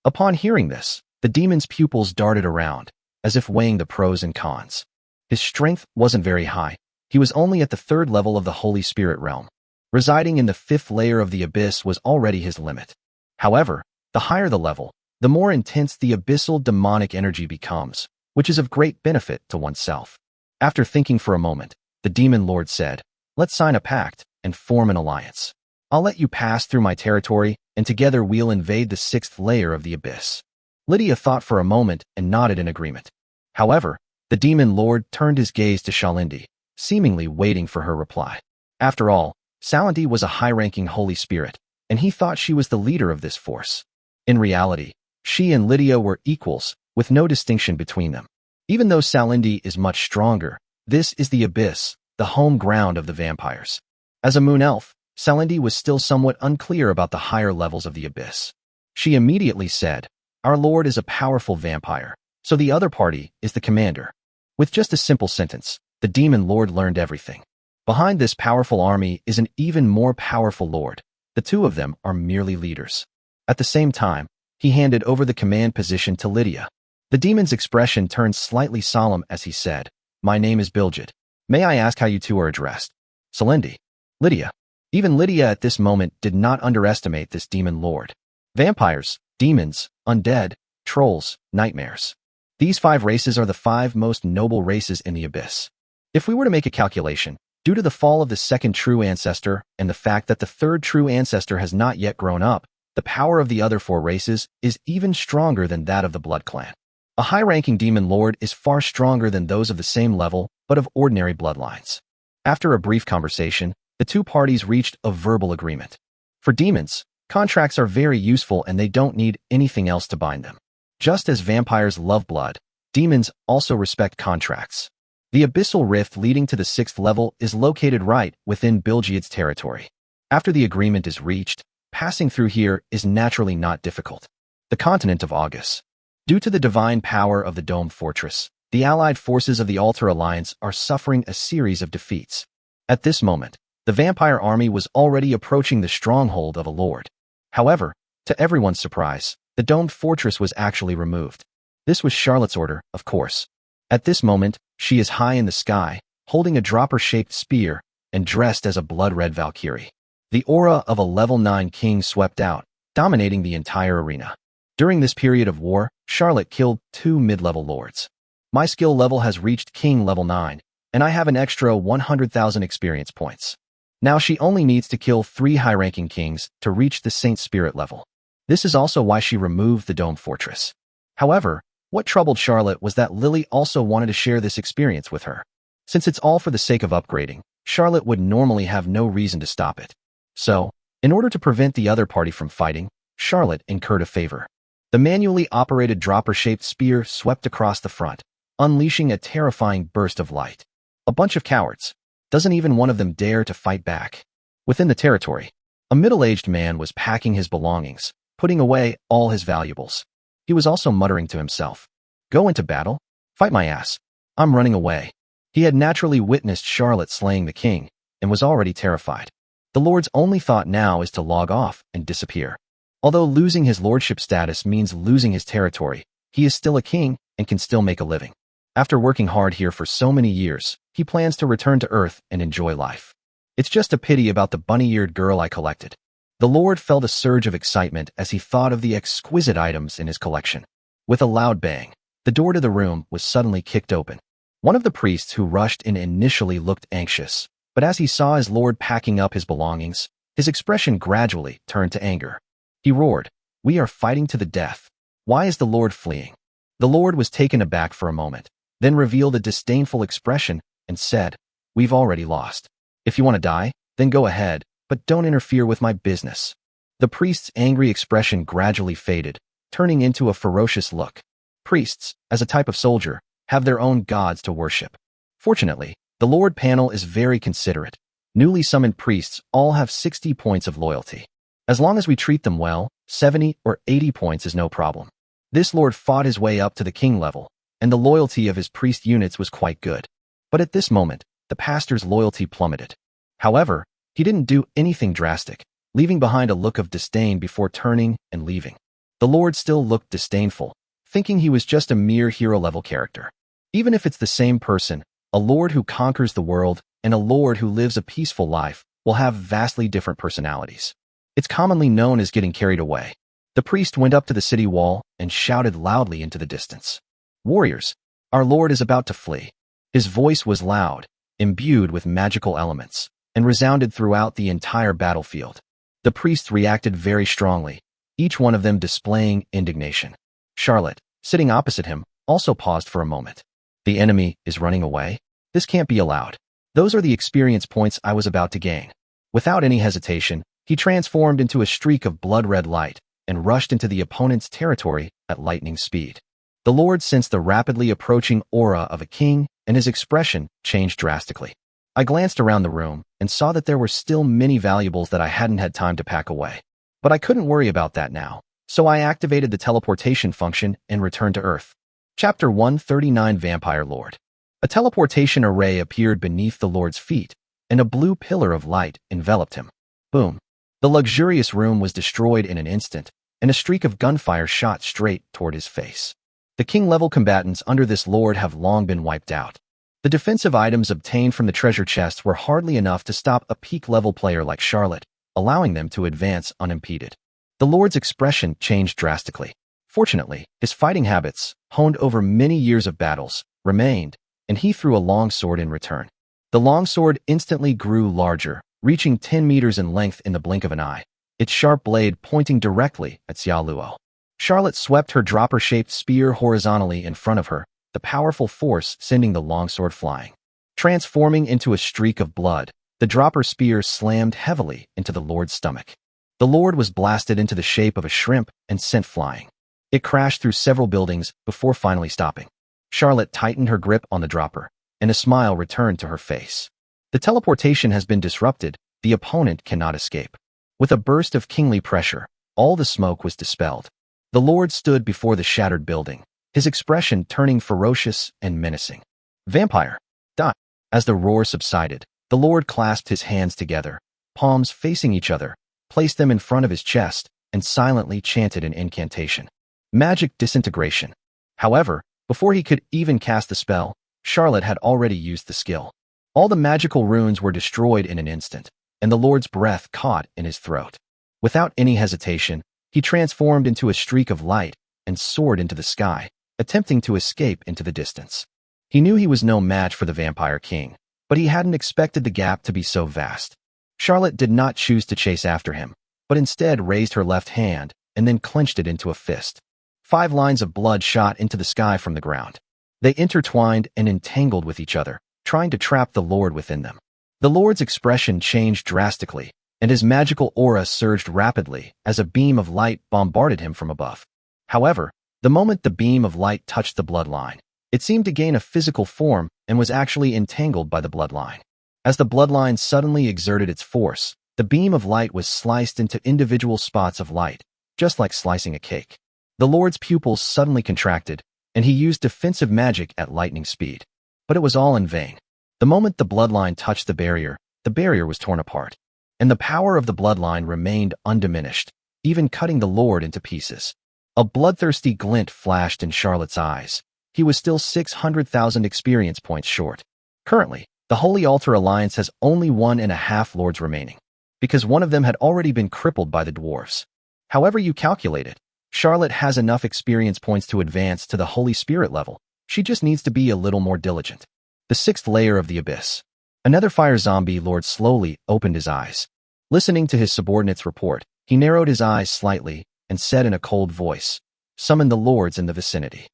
Upon hearing this, the demon's pupils darted around, as if weighing the pros and cons. His strength wasn't very high. He was only at the 3rd level of the Holy Spirit realm. Residing in the 5th layer of the Abyss was already his limit. However, the higher the level, the more intense the abyssal demonic energy becomes, which is of great benefit to oneself. After thinking for a moment, the demon lord said, let's sign a pact and form an alliance. I'll let you pass through my territory, and together we'll invade the 6th layer of the Abyss. Lydia thought for a moment and nodded in agreement. However, the demon lord turned his gaze to Shalindi, seemingly waiting for her reply. After all, Salandi was a high-ranking holy spirit, and he thought she was the leader of this force. In reality, she and Lydia were equals, with no distinction between them. Even though Salindi is much stronger, this is the abyss, the home ground of the vampires. As a moon elf, Salindi was still somewhat unclear about the higher levels of the abyss. She immediately said, "Our lord is a powerful vampire, so the other party is the commander." With just a simple sentence, the demon lord learned everything. Behind this powerful army is an even more powerful lord. The two of them are merely leaders. At the same time, he handed over the command position to Lydia. The demon's expression turned slightly solemn as he said, "My name is Biljit. May I ask how you two are addressed?" "Salindi." "Lydia." Even Lydia at this moment did not underestimate this demon lord. Vampires, demons, undead, trolls, nightmares. These 5 races are the 5 most noble races in the abyss. If we were to make a calculation, due to the fall of the second true ancestor and the fact that the third true ancestor has not yet grown up, the power of the other 4 races is even stronger than that of the Blood Clan. A high-ranking demon lord is far stronger than those of the same level, but of ordinary bloodlines. After a brief conversation, the two parties reached a verbal agreement. For demons, contracts are very useful and they don't need anything else to bind them. Just as vampires love blood, demons also respect contracts. The abyssal rift leading to the 6th level is located right within Biljit's territory. After the agreement is reached, passing through here is naturally not difficult. The continent of August. Due to the divine power of the domed fortress, the allied forces of the Altar Alliance are suffering a series of defeats. At this moment, the vampire army was already approaching the stronghold of a lord. However, to everyone's surprise, the domed fortress was actually removed. This was Charlotte's order, of course. At this moment, she is high in the sky, holding a dropper-shaped spear, and dressed as a blood-red Valkyrie. The aura of a level 9 king swept out, dominating the entire arena. During this period of war, Charlotte killed 2 mid-level lords. My skill level has reached king level 9, and I have an extra 100,000 experience points. Now she only needs to kill 3 high-ranking kings to reach the Saint Spirit level. This is also why she removed the domed fortress. However, what troubled Charlotte was that Lily also wanted to share this experience with her. Since it's all for the sake of upgrading, Charlotte would normally have no reason to stop it. So, in order to prevent the other party from fighting, Charlotte incurred a favor. The manually operated dropper-shaped spear swept across the front, unleashing a terrifying burst of light. A bunch of cowards. Doesn't even one of them dare to fight back. Within the territory, a middle-aged man was packing his belongings, putting away all his valuables. He was also muttering to himself, "Go into battle? Fight my ass. I'm running away." He had naturally witnessed Charlotte slaying the king, and was already terrified. The lord's only thought now is to log off and disappear. Although losing his lordship status means losing his territory, he is still a king and can still make a living. After working hard here for so many years, he plans to return to Earth and enjoy life. It's just a pity about the bunny-eared girl I collected. The lord felt a surge of excitement as he thought of the exquisite items in his collection. With a loud bang, the door to the room was suddenly kicked open. One of the priests who rushed in initially looked anxious, but as he saw his lord packing up his belongings, his expression gradually turned to anger. He roared, "We are fighting to the death. Why is the lord fleeing?" The lord was taken aback for a moment, then revealed a disdainful expression and said, "We've already lost. If you want to die, then go ahead, but don't interfere with my business." The priest's angry expression gradually faded, turning into a ferocious look. Priests, as a type of soldier, have their own gods to worship. Fortunately, the Lord panel is very considerate. Newly summoned priests all have 60 points of loyalty. As long as we treat them well, 70 or 80 points is no problem. This lord fought his way up to the king level, and the loyalty of his priest units was quite good. But at this moment, the pastor's loyalty plummeted. However, he didn't do anything drastic, leaving behind a look of disdain before turning and leaving. The lord still looked disdainful, thinking he was just a mere hero-level character. Even if it's the same person, a lord who conquers the world and a lord who lives a peaceful life will have vastly different personalities. It's commonly known as getting carried away. The priest went up to the city wall and shouted loudly into the distance, "Warriors, our lord is about to flee." His voice was loud, imbued with magical elements, and resounded throughout the entire battlefield. The priests reacted very strongly, each one of them displaying indignation. Charlotte, sitting opposite him, also paused for a moment. The enemy is running away? This can't be allowed. Those are the experience points I was about to gain. Without any hesitation, he transformed into a streak of blood-red light and rushed into the opponent's territory at lightning speed. The Lord sensed the rapidly approaching aura of a king, and his expression changed drastically. I glanced around the room and saw that there were still many valuables that I hadn't had time to pack away. But I couldn't worry about that now, so I activated the teleportation function and returned to Earth. Chapter 139 Vampire Lord. A teleportation array appeared beneath the Lord's feet, and a blue pillar of light enveloped him. Boom. The luxurious room was destroyed in an instant, and a streak of gunfire shot straight toward his face. The king-level combatants under this lord have long been wiped out. The defensive items obtained from the treasure chests were hardly enough to stop a peak-level player like Charlotte, allowing them to advance unimpeded. The lord's expression changed drastically. Fortunately, his fighting habits, honed over many years of battles, remained, and he threw a long sword in return. The long sword instantly grew larger, reaching 10 meters in length in the blink of an eye, its sharp blade pointing directly at Xia Luo. Charlotte swept her dropper-shaped spear horizontally in front of her, the powerful force sending the longsword flying. Transforming into a streak of blood, the dropper spear slammed heavily into the lord's stomach. The lord was blasted into the shape of a shrimp and sent flying. It crashed through several buildings before finally stopping. Charlotte tightened her grip on the dropper, and a smile returned to her face. The teleportation has been disrupted, the opponent cannot escape. With a burst of kingly pressure, all the smoke was dispelled. The lord stood before the shattered building, his expression turning ferocious and menacing. Vampire! Die! As the roar subsided, the lord clasped his hands together, palms facing each other, placed them in front of his chest, and silently chanted an incantation. Magic disintegration. However, before he could even cast the spell, Charlotte had already used the skill. All the magical runes were destroyed in an instant, and the lord's breath caught in his throat. Without any hesitation, he transformed into a streak of light and soared into the sky, attempting to escape into the distance. He knew he was no match for the Vampire King, but he hadn't expected the gap to be so vast. Charlotte did not choose to chase after him, but instead raised her left hand and then clenched it into a fist. 5 lines of blood shot into the sky from the ground. They intertwined and entangled with each other, trying to trap the Lord within them. The Lord's expression changed drastically, and his magical aura surged rapidly as a beam of light bombarded him from above. However, the moment the beam of light touched the bloodline, it seemed to gain a physical form and was actually entangled by the bloodline. As the bloodline suddenly exerted its force, the beam of light was sliced into individual spots of light, just like slicing a cake. The Lord's pupils suddenly contracted, and he used defensive magic at lightning speed. But it was all in vain. The moment the bloodline touched the barrier was torn apart. And the power of the bloodline remained undiminished, even cutting the Lord into pieces. A bloodthirsty glint flashed in Charlotte's eyes. He was still 600,000 experience points short. Currently, the Holy Altar Alliance has only 1.5 lords remaining, because one of them had already been crippled by the dwarves. However you calculate it, Charlotte has enough experience points to advance to the Holy Spirit level. She just needs to be a little more diligent. The 6th layer of the Abyss. Another fire zombie lord slowly opened his eyes. Listening to his subordinate's report, he narrowed his eyes slightly and said in a cold voice, "Summon the lords in the vicinity."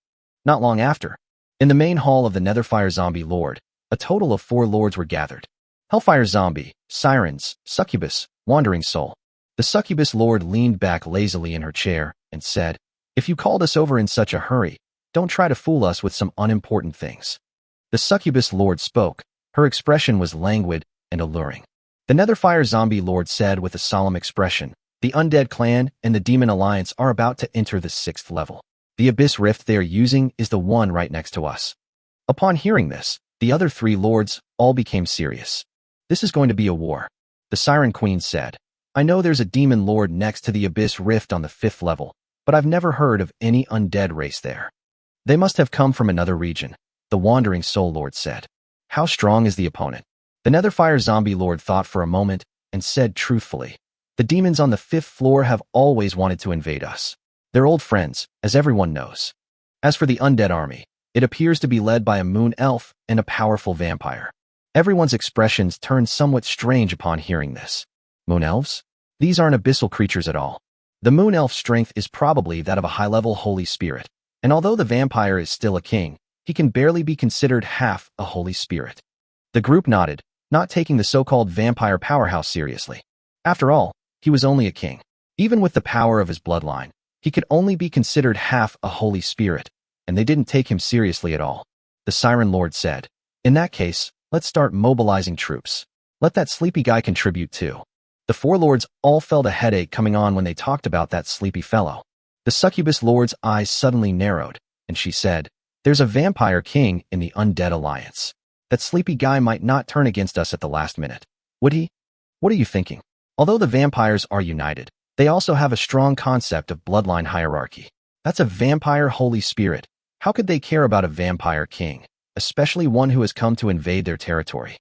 Not long after, in the main hall of the Netherfire Zombie Lord, a total of 4 lords were gathered. Hellfire Zombie, Sirens, Succubus, Wandering Soul. The Succubus Lord leaned back lazily in her chair and said, "If you called us over in such a hurry, don't try to fool us with some unimportant things." The Succubus Lord spoke. Her expression was languid and alluring. The Netherfire Zombie Lord said with a solemn expression, "The Undead Clan and the Demon Alliance are about to enter the 6th level. The Abyss Rift they are using is the one right next to us." Upon hearing this, the other 3 lords all became serious. "This is going to be a war," the Siren Queen said. "I know there's a demon lord next to the Abyss Rift on the 5th level, but I've never heard of any undead race there. They must have come from another region," the Wandering Soul Lord said. "How strong is the opponent?" The Netherfire Zombie Lord thought for a moment and said truthfully, "The demons on the 5th floor have always wanted to invade us. They're old friends, as everyone knows. As for the undead army, it appears to be led by a moon elf and a powerful vampire." Everyone's expressions turned somewhat strange upon hearing this. Moon elves? These aren't abyssal creatures at all. The moon elf's strength is probably that of a high-level holy spirit, and although the vampire is still a king, he can barely be considered half a holy spirit. The group nodded, not taking the so-called vampire powerhouse seriously. After all, he was only a king. Even with the power of his bloodline, he could only be considered half a holy spirit, and they didn't take him seriously at all. The Siren Lord said, "In that case, let's start mobilizing troops. Let that sleepy guy contribute too." The four lords all felt a headache coming on when they talked about that sleepy fellow. The succubus lord's eyes suddenly narrowed, and she said, "There's a vampire king in the Undead Alliance. That sleepy guy might not turn against us at the last minute. Would he? What are you thinking?" Although the vampires are united, they also have a strong concept of bloodline hierarchy. That's a vampire holy spirit. How could they care about a vampire king, especially one who has come to invade their territory?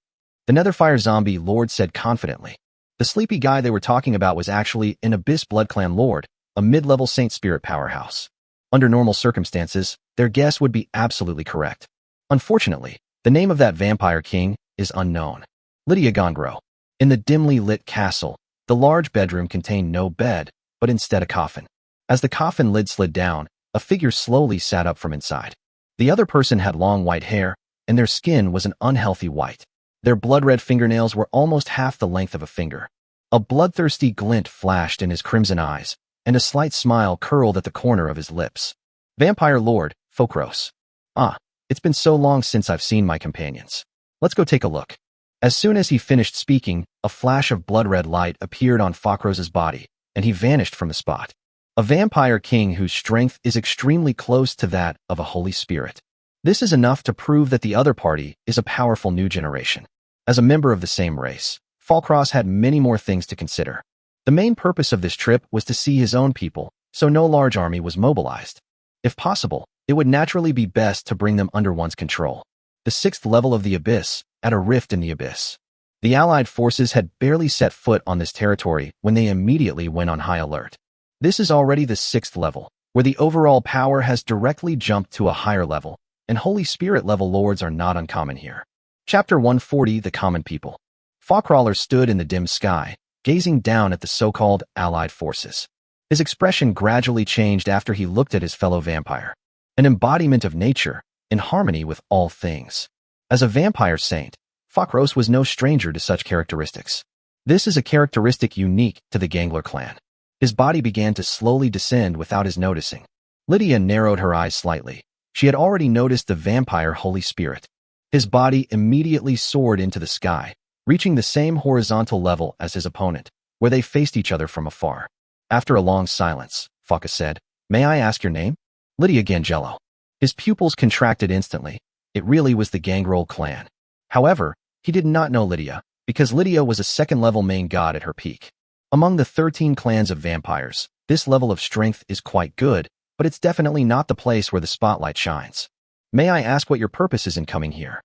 The Netherfire Zombie Lord said confidently. The sleepy guy they were talking about was actually an Abyss Blood Clan Lord, a mid-level Saint Spirit powerhouse. Under normal circumstances, their guess would be absolutely correct. Unfortunately, the name of that vampire king is unknown. Lydia Gongro. In the dimly lit castle, the large bedroom contained no bed, but instead a coffin. As the coffin lid slid down, a figure slowly sat up from inside. The other person had long white hair, and their skin was an unhealthy white. Their blood-red fingernails were almost half the length of a finger. A bloodthirsty glint flashed in his crimson eyes, and a slight smile curled at the corner of his lips. Vampire Lord, Fokros. "Ah, it's been so long since I've seen my companions. Let's go take a look." As soon as he finished speaking, a flash of blood-red light appeared on Fokros's body, and he vanished from the spot. A vampire king whose strength is extremely close to that of a holy spirit. This is enough to prove that the other party is a powerful new generation. As a member of the same race, Fokros had many more things to consider. The main purpose of this trip was to see his own people, so no large army was mobilized. If possible, it would naturally be best to bring them under one's control. The 6th level of the Abyss, at a rift in the Abyss. The Allied forces had barely set foot on this territory when they immediately went on high alert. This is already the 6th level, where the overall power has directly jumped to a higher level, and Holy Spirit level lords are not uncommon here. Chapter 140, The Common People. Fokrawler stood in the dim sky, gazing down at the so-called Allied forces. His expression gradually changed after he looked at his fellow vampire. An embodiment of nature, in harmony with all things. As a vampire saint, Fokros was no stranger to such characteristics. This is a characteristic unique to the Gangler clan. His body began to slowly descend without his noticing. Lydia narrowed her eyes slightly. She had already noticed the vampire Holy Spirit. His body immediately soared into the sky, reaching the same horizontal level as his opponent, where they faced each other from afar. After a long silence, Fokka said, "May I ask your name?" "Lydia Gangello." His pupils contracted instantly. It really was the Gangrel clan. However, he did not know Lydia, because Lydia was a 2nd-level main god at her peak. Among the 13 clans of vampires, this level of strength is quite good, but it's definitely not the place where the spotlight shines. "May I ask what your purpose is in coming here?"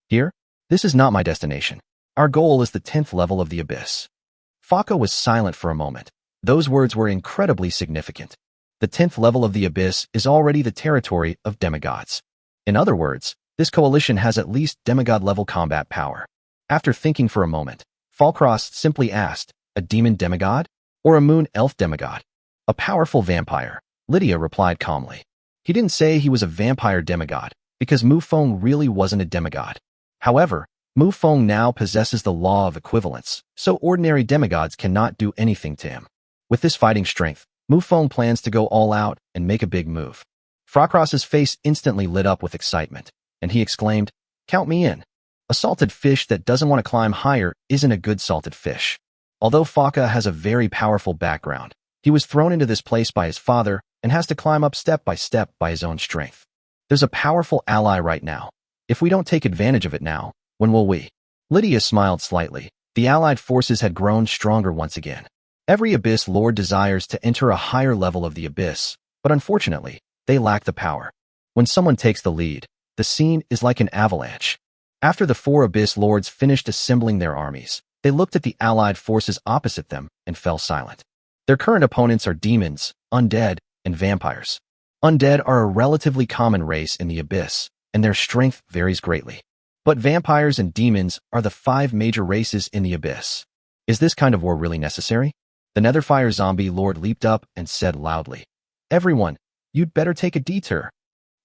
"Here? This is not my destination. Our goal is the 10th level of the Abyss." Fokka was silent for a moment. Those words were incredibly significant. The 10th level of the Abyss is already the territory of demigods. In other words, this coalition has at least demigod-level combat power. After thinking for a moment, Fokros simply asked, "A demon demigod? Or a moon elf demigod?" "A powerful vampire," Lydia replied calmly. He didn't say he was a vampire demigod, because Mufong really wasn't a demigod. However, Mufong now possesses the law of equivalence, so ordinary demigods cannot do anything to him. With this fighting strength, Mufong plans to go all out and make a big move. Fokros's face instantly lit up with excitement, and he exclaimed, "Count me in. A salted fish that doesn't want to climb higher isn't a good salted fish." Although Fokka has a very powerful background, he was thrown into this place by his father and has to climb up step by his own strength. There's a powerful ally right now. If we don't take advantage of it now, when will we? Lydia smiled slightly. The Allied forces had grown stronger once again. Every Abyss Lord desires to enter a higher level of the Abyss, but unfortunately, they lack the power. When someone takes the lead, the scene is like an avalanche. After the 4 Abyss Lords finished assembling their armies, they looked at the Allied forces opposite them and fell silent. Their current opponents are demons, undead, and vampires. Undead are a relatively common race in the Abyss, and their strength varies greatly. But vampires and demons are the 5 major races in the Abyss. Is this kind of war really necessary? The Netherfire Zombie Lord leaped up and said loudly, "Everyone, you'd better take a detour."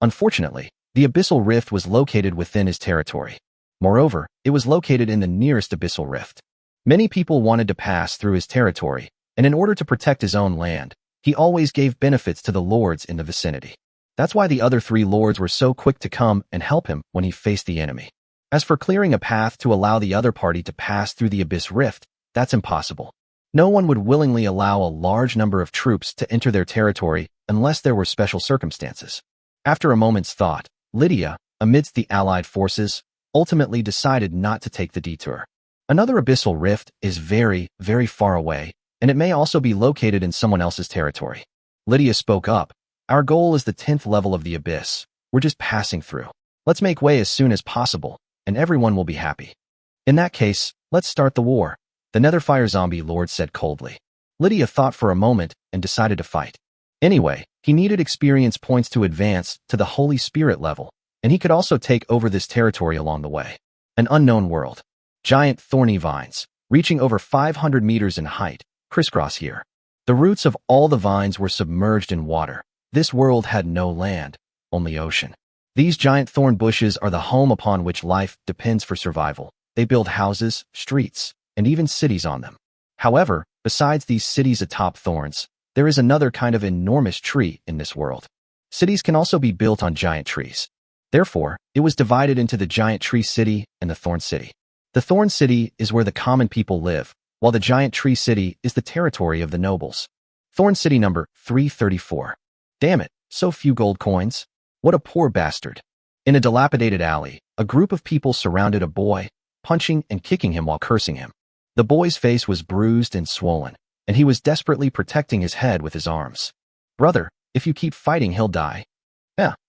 Unfortunately, the Abyssal Rift was located within his territory. Moreover, it was located in the nearest Abyssal Rift. Many people wanted to pass through his territory, and in order to protect his own land, he always gave benefits to the lords in the vicinity. That's why the other three lords were so quick to come and help him when he faced the enemy. As for clearing a path to allow the other party to pass through the Abyss Rift, that's impossible. No one would willingly allow a large number of troops to enter their territory unless there were special circumstances. After a moment's thought, Lydia, amidst the allied forces, ultimately decided not to take the detour. Another abyssal rift is very, very far away, and it may also be located in someone else's territory. Lydia spoke up. Our goal is the 10th level of the abyss. We're just passing through. Let's make way as soon as possible, and everyone will be happy. In that case, let's start the war, the Netherfire Zombie Lord said coldly. Lydia thought for a moment and decided to fight. Anyway, he needed experience points to advance to the Holy Spirit level, and he could also take over this territory along the way. An unknown world. Giant thorny vines, reaching over 500 meters in height, crisscross here. The roots of all the vines were submerged in water. This world had no land, only ocean. These giant thorn bushes are the home upon which life depends for survival. They build houses, streets, and even cities on them. However, besides these cities atop thorns, there is another kind of enormous tree in this world. Cities can also be built on giant trees. Therefore, it was divided into the Giant Tree City and the Thorn City. The Thorn City is where the common people live, while the Giant Tree City is the territory of the nobles. Thorn City number 334. Damn it, so few gold coins. What a poor bastard. In a dilapidated alley, a group of people surrounded a boy, punching and kicking him while cursing him. The boy's face was bruised and swollen, and he was desperately protecting his head with his arms. Brother, if you keep fighting, he'll die.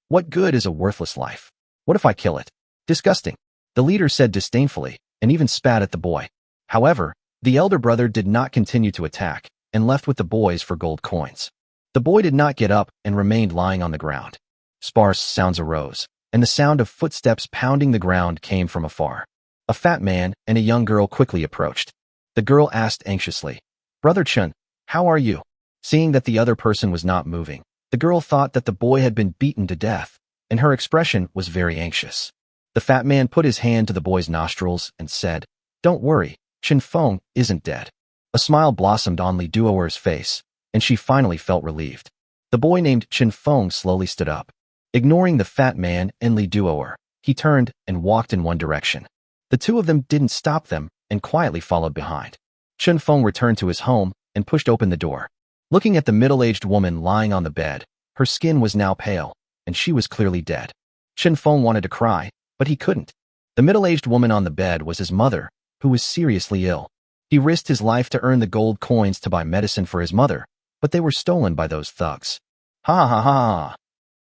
What good is a worthless life? What if I kill it? Disgusting. The leader said disdainfully, and even spat at the boy. However, the elder brother did not continue to attack, and left with the boys for gold coins. The boy did not get up and remained lying on the ground. Sparse sounds arose, and the sound of footsteps pounding the ground came from afar. A fat man and a young girl quickly approached. The girl asked anxiously, Brother Chun, how are you? Seeing that the other person was not moving, the girl thought that the boy had been beaten to death, and her expression was very anxious. The fat man put his hand to the boy's nostrils and said, Don't worry, Chen Feng isn't dead. A smile blossomed on Li Duoer's face, and she finally felt relieved. The boy named Chen Feng slowly stood up. Ignoring the fat man and Li Duoer, he turned and walked in one direction. The two of them didn't stop them and quietly followed behind. Chen Feng returned to his home and pushed open the door. Looking at the middle-aged woman lying on the bed, her skin was now pale, and she was clearly dead. Chen Feng wanted to cry, but he couldn't. The middle-aged woman on the bed was his mother, who was seriously ill. He risked his life to earn the gold coins to buy medicine for his mother, but they were stolen by those thugs. Ha ha ha ha.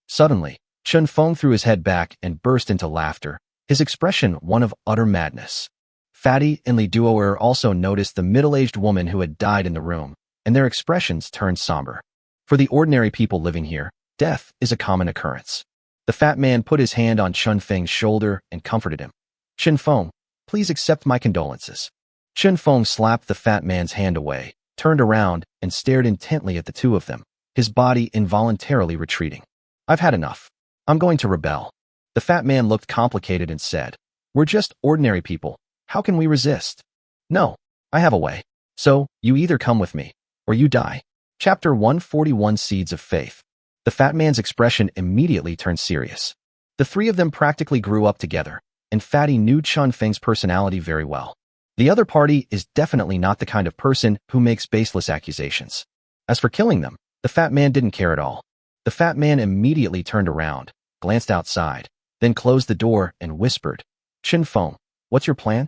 Suddenly, Chen Feng threw his head back and burst into laughter, his expression one of utter madness. Fatty and Li Duoer also noticed the middle-aged woman who had died in the room, and their expressions turned somber. For the ordinary people living here, death is a common occurrence. The fat man put his hand on Chen Feng's shoulder and comforted him. Chen Feng, please accept my condolences. Chen Feng slapped the fat man's hand away, turned around, and stared intently at the two of them, his body involuntarily retreating. I've had enough. I'm going to rebel. The fat man looked complicated and said, We're just ordinary people. How can we resist? No, I have a way. So, you either come with me, or you die. Chapter 141 Seeds of Faith. The fat man's expression immediately turned serious. The three of them practically grew up together, and Fatty knew Chen Feng's personality very well. The other party is definitely not the kind of person who makes baseless accusations. As for killing them, the fat man didn't care at all. The fat man immediately turned around, glanced outside, then closed the door and whispered, Chen Feng, what's your plan?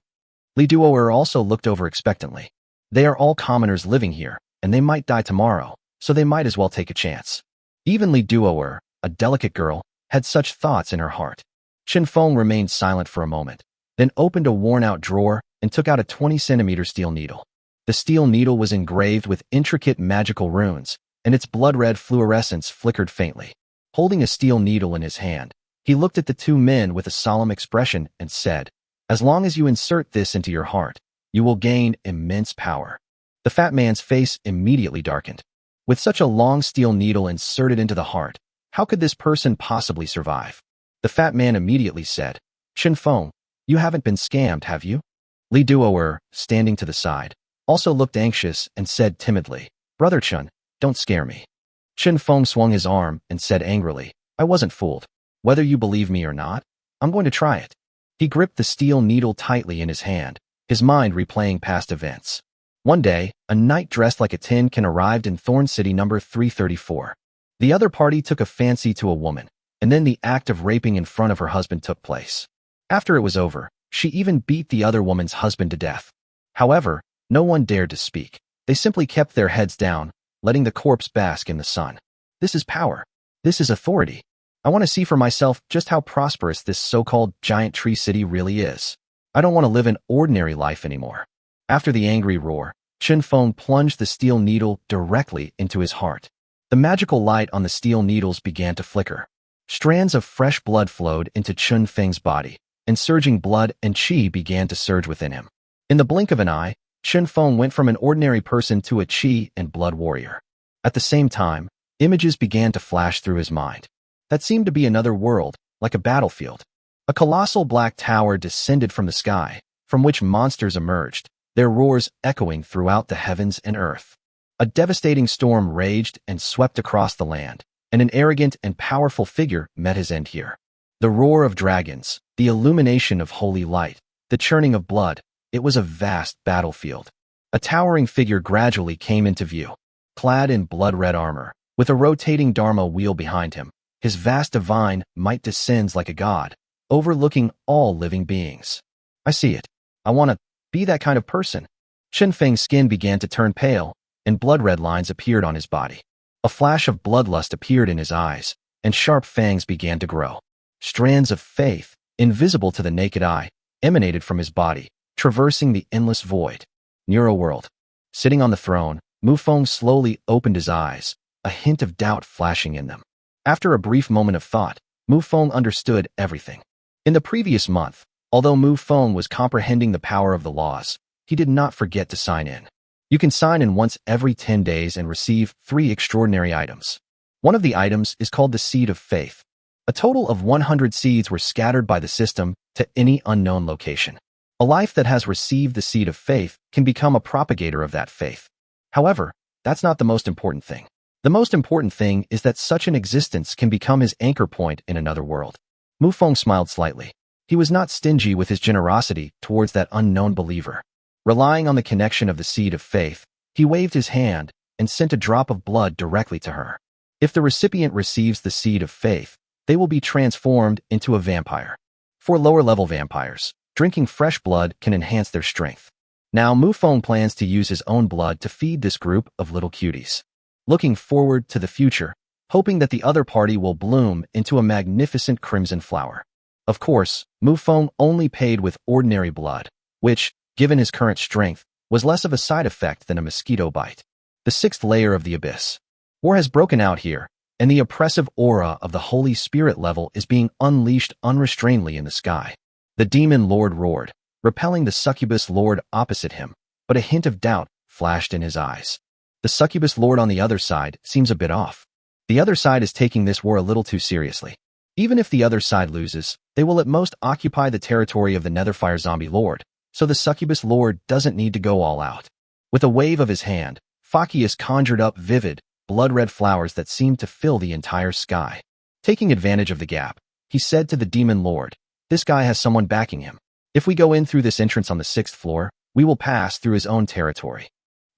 Li Duoer also looked over expectantly. They are all commoners living here, and they might die tomorrow, so they might as well take a chance. Even Li Duoer, a delicate girl, had such thoughts in her heart. Chen Feng remained silent for a moment, then opened a worn-out drawer and took out a 20-centimeter steel needle. The steel needle was engraved with intricate magical runes, and its blood-red fluorescence flickered faintly. Holding a steel needle in his hand, he looked at the two men with a solemn expression and said, As long as you insert this into your heart, you will gain immense power. The fat man's face immediately darkened. With such a long steel needle inserted into the heart, how could this person possibly survive? The fat man immediately said, Chen Feng, you haven't been scammed, have you? Li Duoer, standing to the side, also looked anxious and said timidly, Brother Chen, don't scare me. Chen Feng swung his arm and said angrily, I wasn't fooled. Whether you believe me or not, I'm going to try it. He gripped the steel needle tightly in his hand, his mind replaying past events. One day, a knight dressed like a tin can arrived in Thorn City number 334. The other party took a fancy to a woman, and then the act of raping in front of her husband took place. After it was over, she even beat the other woman's husband to death. However, no one dared to speak. They simply kept their heads down, letting the corpse bask in the sun. This is power. This is authority. I want to see for myself just how prosperous this so-called giant tree city really is. I don't want to live an ordinary life anymore. After the angry roar, Mufong plunged the steel needle directly into his heart. The magical light on the steel needles began to flicker. Strands of fresh blood flowed into Mufong's body, and surging blood and qi began to surge within him. In the blink of an eye, Mufong went from an ordinary person to a qi and blood warrior. At the same time, images began to flash through his mind. That seemed to be another world, like a battlefield. A colossal black tower descended from the sky, from which monsters emerged, their roars echoing throughout the heavens and earth. A devastating storm raged and swept across the land, and an arrogant and powerful figure met his end here. The roar of dragons, the illumination of holy light, the churning of blood, it was a vast battlefield. A towering figure gradually came into view, clad in blood-red armor, with a rotating dharma wheel behind him. His vast divine might descends like a god, overlooking all living beings. I see it. I want to be that kind of person. Mufong's skin began to turn pale, and blood-red lines appeared on his body. A flash of bloodlust appeared in his eyes, and sharp fangs began to grow. Strands of faith, invisible to the naked eye, emanated from his body, traversing the endless void. Near a world. Sitting on the throne, Mufong slowly opened his eyes, a hint of doubt flashing in them. After a brief moment of thought, Mufong understood everything. In the previous month, although Mufong was comprehending the power of the laws, he did not forget to sign in. You can sign in once every 10 days and receive 3 extraordinary items. One of the items is called the Seed of Faith. A total of 100 seeds were scattered by the system to any unknown location. A life that has received the Seed of Faith can become a propagator of that faith. However, that's not the most important thing. The most important thing is that such an existence can become his anchor point in another world. Mufong smiled slightly. He was not stingy with his generosity towards that unknown believer. Relying on the connection of the Seed of Faith, he waved his hand and sent a drop of blood directly to her. If the recipient receives the Seed of Faith, they will be transformed into a vampire. For lower-level vampires, drinking fresh blood can enhance their strength. Now Mufong plans to use his own blood to feed this group of little cuties. Looking forward to the future, hoping that the other party will bloom into a magnificent crimson flower. Of course, Mufong only paid with ordinary blood, which, given his current strength, was less of a side effect than a mosquito bite. The 6th layer of the abyss. War has broken out here, and the oppressive aura of the Holy Spirit level is being unleashed unrestrainedly in the sky. The demon lord roared, repelling the succubus lord opposite him, but a hint of doubt flashed in his eyes. The succubus lord on the other side seems a bit off. The other side is taking this war a little too seriously. Even if the other side loses, they will at most occupy the territory of the Netherfire Zombie Lord, so the succubus lord doesn't need to go all out. With a wave of his hand, Phakius conjured up vivid, blood-red flowers that seemed to fill the entire sky. Taking advantage of the gap, he said to the demon lord, "This guy has someone backing him. If we go in through this entrance on the 6th floor, we will pass through his own territory."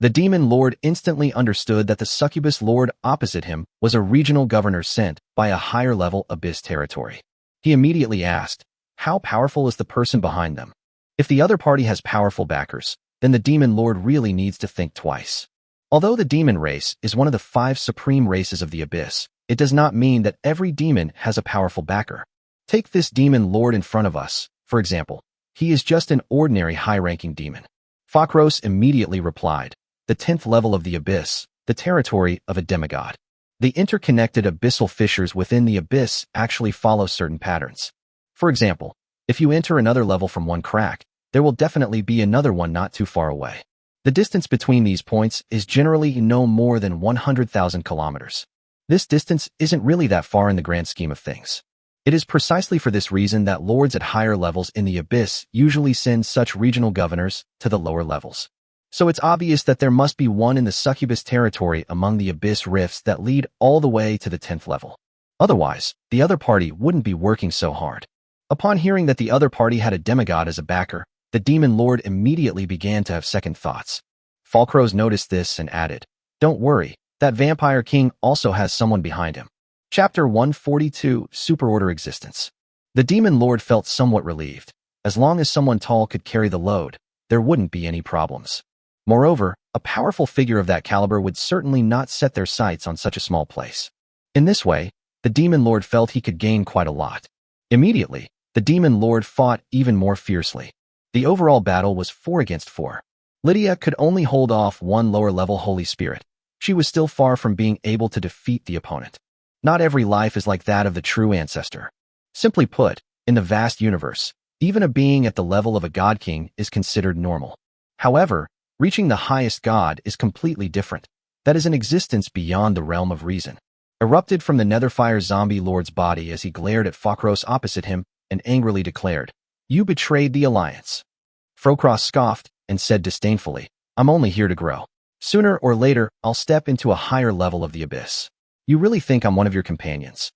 The demon lord instantly understood that the succubus lord opposite him was a regional governor sent by a higher-level abyss territory. He immediately asked, how powerful is the person behind them? If the other party has powerful backers, then the demon lord really needs to think twice. Although the demon race is one of the 5 supreme races of the abyss, it does not mean that every demon has a powerful backer. Take this demon lord in front of us, for example. He is just an ordinary high-ranking demon. Phakros immediately replied, the 10th level of the abyss, the territory of a demigod. The interconnected abyssal fissures within the abyss actually follow certain patterns. For example, if you enter another level from one crack, there will definitely be another one not too far away. The distance between these points is generally no more than 100,000 kilometers. This distance isn't really that far in the grand scheme of things. It is precisely for this reason that lords at higher levels in the abyss usually send such regional governors to the lower levels. So it's obvious that there must be one in the succubus territory among the abyss rifts that lead all the way to the 10th level. Otherwise, the other party wouldn't be working so hard. Upon hearing that the other party had a demigod as a backer, the demon lord immediately began to have second thoughts. Falkros noticed this and added, "Don't worry, that vampire king also has someone behind him." Chapter 142, Superorder Existence. The demon lord felt somewhat relieved. As long as someone tall could carry the load, there wouldn't be any problems. Moreover, a powerful figure of that caliber would certainly not set their sights on such a small place. In this way, the demon lord felt he could gain quite a lot. Immediately, the demon lord fought even more fiercely. The overall battle was 4 against 4. Lydia could only hold off one lower-level Holy Spirit. She was still far from being able to defeat the opponent. Not every life is like that of the true ancestor. Simply put, in the vast universe, even a being at the level of a god king is considered normal. However, reaching the highest god is completely different. That is an existence beyond the realm of reason. Erupted from the Netherfire zombie lord's body as he glared at Falkros opposite him and angrily declared, "You betrayed the alliance." Falkros scoffed and said disdainfully, "I'm only here to grow. Sooner or later, I'll step into a higher level of the abyss. You really think I'm one of your companions?"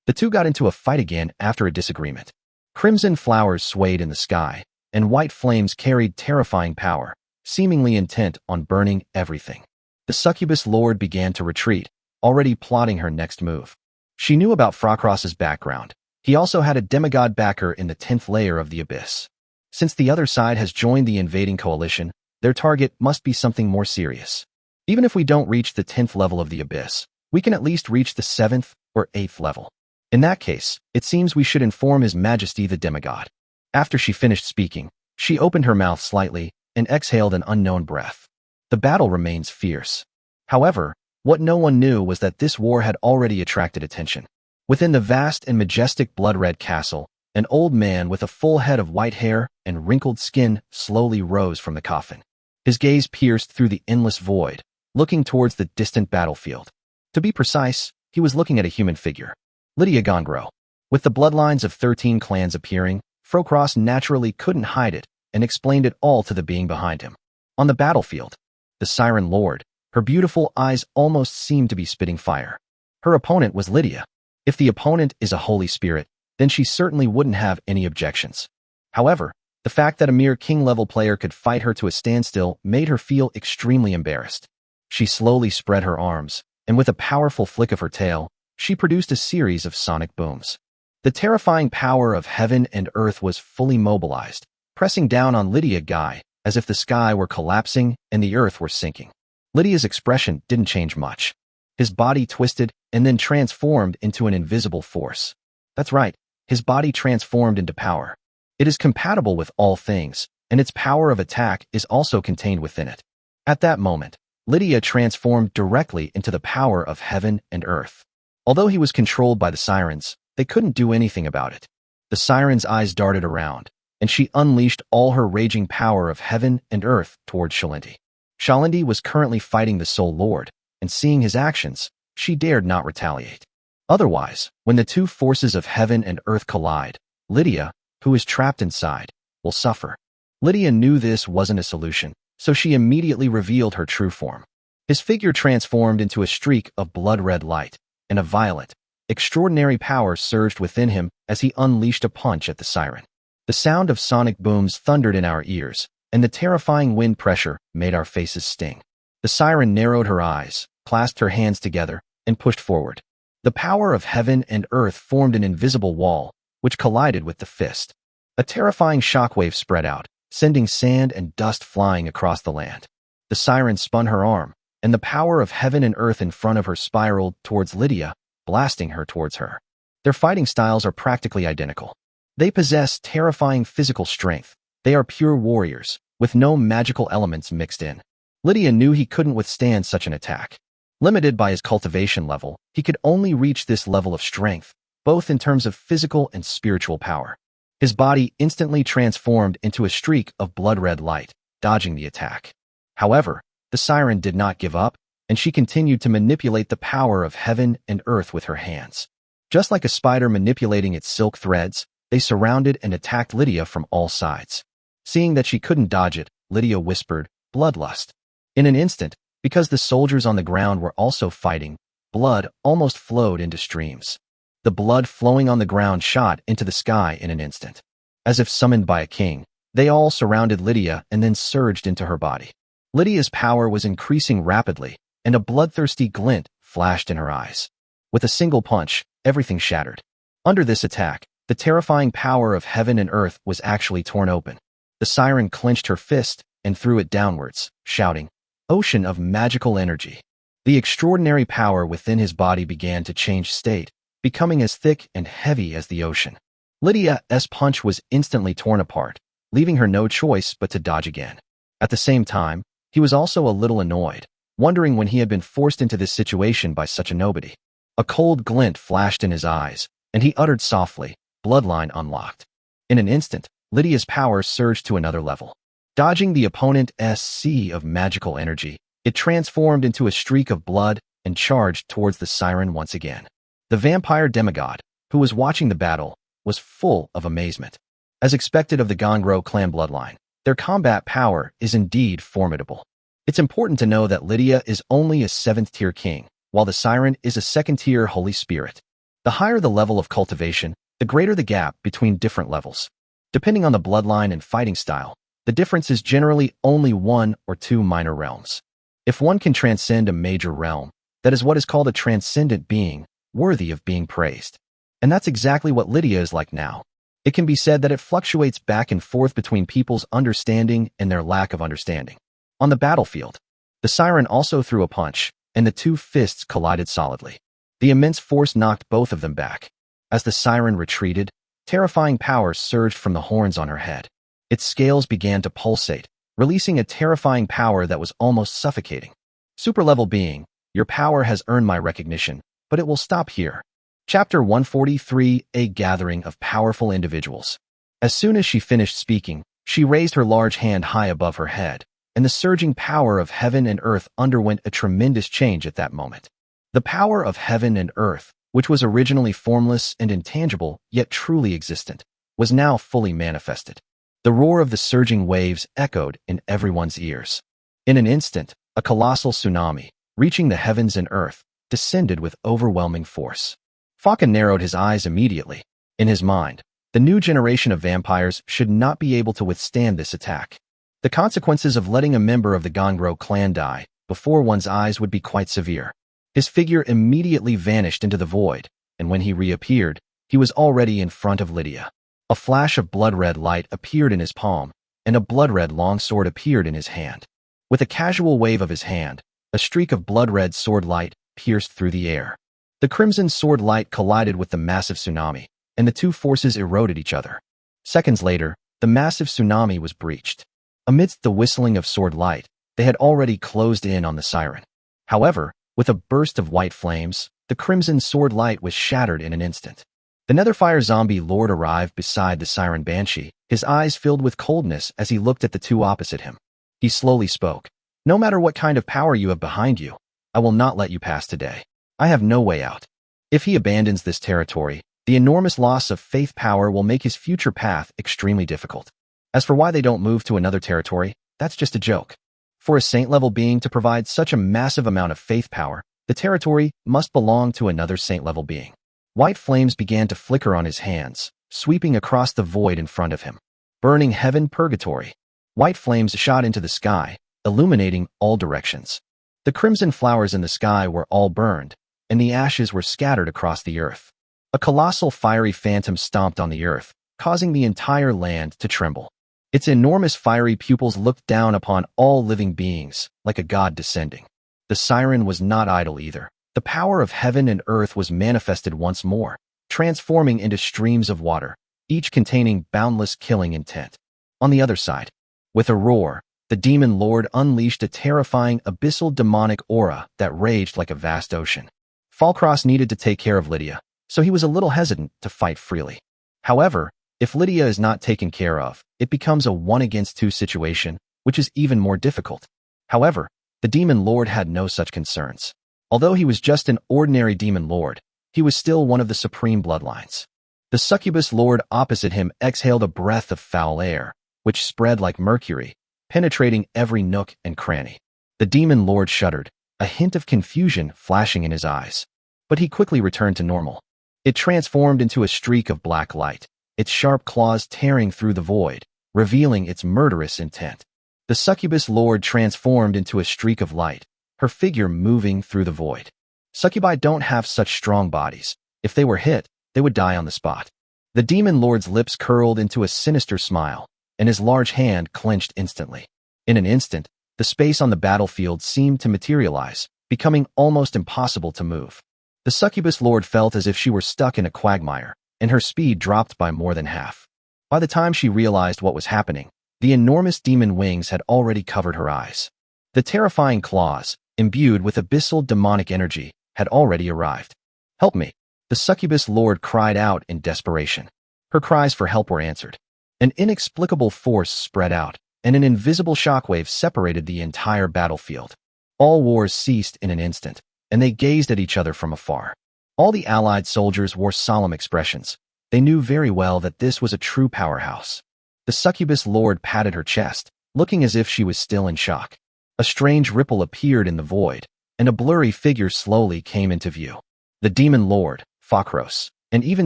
The two got into a fight again after a disagreement. Crimson flowers swayed in the sky, and white flames carried terrifying power, seemingly intent on burning everything. The succubus lord began to retreat, already plotting her next move. She knew about Falkros's background. He also had a demigod backer in the 10th layer of the abyss. Since the other side has joined the invading coalition, their target must be something more serious. Even if we don't reach the 10th level of the abyss, we can at least reach the 7th or 8th level. In that case, it seems we should inform His Majesty the demigod. After she finished speaking, she opened her mouth slightly and exhaled an unknown breath. The battle remains fierce. However, what no one knew was that this war had already attracted attention. Within the vast and majestic blood-red castle, an old man with a full head of white hair and wrinkled skin slowly rose from the coffin. His gaze pierced through the endless void, looking towards the distant battlefield. To be precise, he was looking at a human figure. Lydia Gongro. With the bloodlines of 13 clans appearing, Falkros naturally couldn't hide it and explained it all to the being behind him. On the battlefield, the Siren Lord, her beautiful eyes almost seemed to be spitting fire. Her opponent was Lydia. If the opponent is a Holy Spirit, then she certainly wouldn't have any objections. However, the fact that a mere king-level player could fight her to a standstill made her feel extremely embarrassed. She slowly spread her arms, and with a powerful flick of her tail, she produced a series of sonic booms. The terrifying power of heaven and earth was fully mobilized, pressing down on Lydia Guy as if the sky were collapsing and the earth were sinking. Lydia's expression didn't change much. His body twisted and then transformed into an invisible force. That's right, his body transformed into power. It is compatible with all things, and its power of attack is also contained within it. At that moment, Lydia transformed directly into the power of heaven and earth. Although he was controlled by the sirens, they couldn't do anything about it. The siren's eyes darted around, and she unleashed all her raging power of heaven and earth towards Shalindi. Shalindi was currently fighting the Soul Lord, and seeing his actions, she dared not retaliate. Otherwise, when the two forces of heaven and earth collide, Lydia, who is trapped inside, will suffer. Lydia knew this wasn't a solution, so she immediately revealed her true form. His figure transformed into a streak of blood-red light, and a violent, extraordinary power surged within him as he unleashed a punch at the siren. The sound of sonic booms thundered in our ears, and the terrifying wind pressure made our faces sting. The siren narrowed her eyes, clasped her hands together, and pushed forward. The power of heaven and earth formed an invisible wall, which collided with the fist. A terrifying shockwave spread out, sending sand and dust flying across the land. The siren spun her arm, and the power of heaven and earth in front of her spiraled towards Lydia, blasting her towards her. Their fighting styles are practically identical. They possess terrifying physical strength. They are pure warriors, with no magical elements mixed in. Lydia knew he couldn't withstand such an attack. Limited by his cultivation level, he could only reach this level of strength, both in terms of physical and spiritual power. His body instantly transformed into a streak of blood-red light, dodging the attack. However, the siren did not give up, and she continued to manipulate the power of heaven and earth with her hands. Just like a spider manipulating its silk threads, they surrounded and attacked Lydia from all sides. Seeing that she couldn't dodge it, Lydia whispered, "Bloodlust." In an instant, because the soldiers on the ground were also fighting, blood almost flowed into streams. The blood flowing on the ground shot into the sky in an instant. As if summoned by a king, they all surrounded Lydia and then surged into her body. Lydia's power was increasing rapidly, and a bloodthirsty glint flashed in her eyes. With a single punch, everything shattered. Under this attack, the terrifying power of heaven and earth was actually torn open. The siren clenched her fist and threw it downwards, shouting, "Ocean of magical energy." The extraordinary power within his body began to change state, becoming as thick and heavy as the ocean. Lydia's punch was instantly torn apart, leaving her no choice but to dodge again. At the same time, he was also a little annoyed, wondering when he had been forced into this situation by such a nobody. A cold glint flashed in his eyes, and he uttered softly, "Bloodline unlocked." In an instant, Lydia's power surged to another level. Dodging the opponent's sea of magical energy, it transformed into a streak of blood and charged towards the siren once again. The vampire demigod, who was watching the battle, was full of amazement. As expected of the Gongro clan bloodline, their combat power is indeed formidable. It's important to know that Lydia is only a 7th-tier king, while the siren is a 2nd-tier holy spirit. The higher the level of cultivation, the greater the gap between different levels. Depending on the bloodline and fighting style, the difference is generally only 1 or 2 minor realms. If one can transcend a major realm, that is what is called a transcendent being, worthy of being praised. And that's exactly what Lydia is like now. It can be said that it fluctuates back and forth between people's understanding and their lack of understanding. On the battlefield, the siren also threw a punch, and the two fists collided solidly. The immense force knocked both of them back. As the siren retreated, terrifying power surged from the horns on her head. Its scales began to pulsate, releasing a terrifying power that was almost suffocating. Super-level being, your power has earned my recognition, but it will stop here. Chapter 143, A Gathering of Powerful Individuals. As soon as she finished speaking, she raised her large hand high above her head, and the surging power of heaven and earth underwent a tremendous change at that moment. The power of heaven and earth, which was originally formless and intangible, yet truly existent, was now fully manifested. The roar of the surging waves echoed in everyone's ears. In an instant, a colossal tsunami, reaching the heavens and earth, descended with overwhelming force. Falcon narrowed his eyes immediately. In his mind, the new generation of vampires should not be able to withstand this attack. The consequences of letting a member of the Gongro clan die before one's eyes would be quite severe. His figure immediately vanished into the void, and when he reappeared, he was already in front of Lydia. A flash of blood-red light appeared in his palm, and a blood-red longsword appeared in his hand. With a casual wave of his hand, a streak of blood-red sword light pierced through the air. The crimson sword light collided with the massive tsunami, and the two forces eroded each other. Seconds later, the massive tsunami was breached. Amidst the whistling of sword light, they had already closed in on the siren. However, with a burst of white flames, the crimson sword light was shattered in an instant. The Netherfire zombie lord arrived beside the siren banshee, his eyes filled with coldness as he looked at the two opposite him. He slowly spoke. "No matter what kind of power you have behind you, I will not let you pass today. I have no way out." If he abandons this territory, the enormous loss of faith power will make his future path extremely difficult. As for why they don't move to another territory, that's just a joke. For a saint-level being to provide such a massive amount of faith power, the territory must belong to another saint-level being. White flames began to flicker on his hands, sweeping across the void in front of him. Burning heaven purgatory. White flames shot into the sky, illuminating all directions. The crimson flowers in the sky were all burned, and the ashes were scattered across the earth. A colossal fiery phantom stomped on the earth, causing the entire land to tremble. Its enormous fiery pupils looked down upon all living beings, like a god descending. The siren was not idle either. The power of heaven and earth was manifested once more, transforming into streams of water, each containing boundless killing intent. On the other side, with a roar, the demon lord unleashed a terrifying abyssal demonic aura that raged like a vast ocean. Falkross needed to take care of Lydia, so he was a little hesitant to fight freely. However, if Lydia is not taken care of, it becomes a 1-against-2 situation, which is even more difficult. However, the demon lord had no such concerns. Although he was just an ordinary demon lord, he was still one of the supreme bloodlines. The succubus lord opposite him exhaled a breath of foul air, which spread like mercury, penetrating every nook and cranny. The demon lord shuddered, a hint of confusion flashing in his eyes. But he quickly returned to normal. It transformed into a streak of black light, its sharp claws tearing through the void, revealing its murderous intent. The succubus lord transformed into a streak of light, her figure moving through the void. Succubi don't have such strong bodies. If they were hit, they would die on the spot. The demon lord's lips curled into a sinister smile, and his large hand clenched instantly. In an instant, the space on the battlefield seemed to materialize, becoming almost impossible to move. The succubus lord felt as if she were stuck in a quagmire, and her speed dropped by more than half. By the time she realized what was happening, the enormous demon wings had already covered her eyes. The terrifying claws, imbued with abyssal demonic energy, had already arrived. "Help me!" The succubus lord cried out in desperation. Her cries for help were answered. An inexplicable force spread out, and an invisible shockwave separated the entire battlefield. All wars ceased in an instant, and they gazed at each other from afar. All the allied soldiers wore solemn expressions. They knew very well that this was a true powerhouse. The succubus lord patted her chest, looking as if she was still in shock. A strange ripple appeared in the void, and a blurry figure slowly came into view. The demon lord, Fakros, and even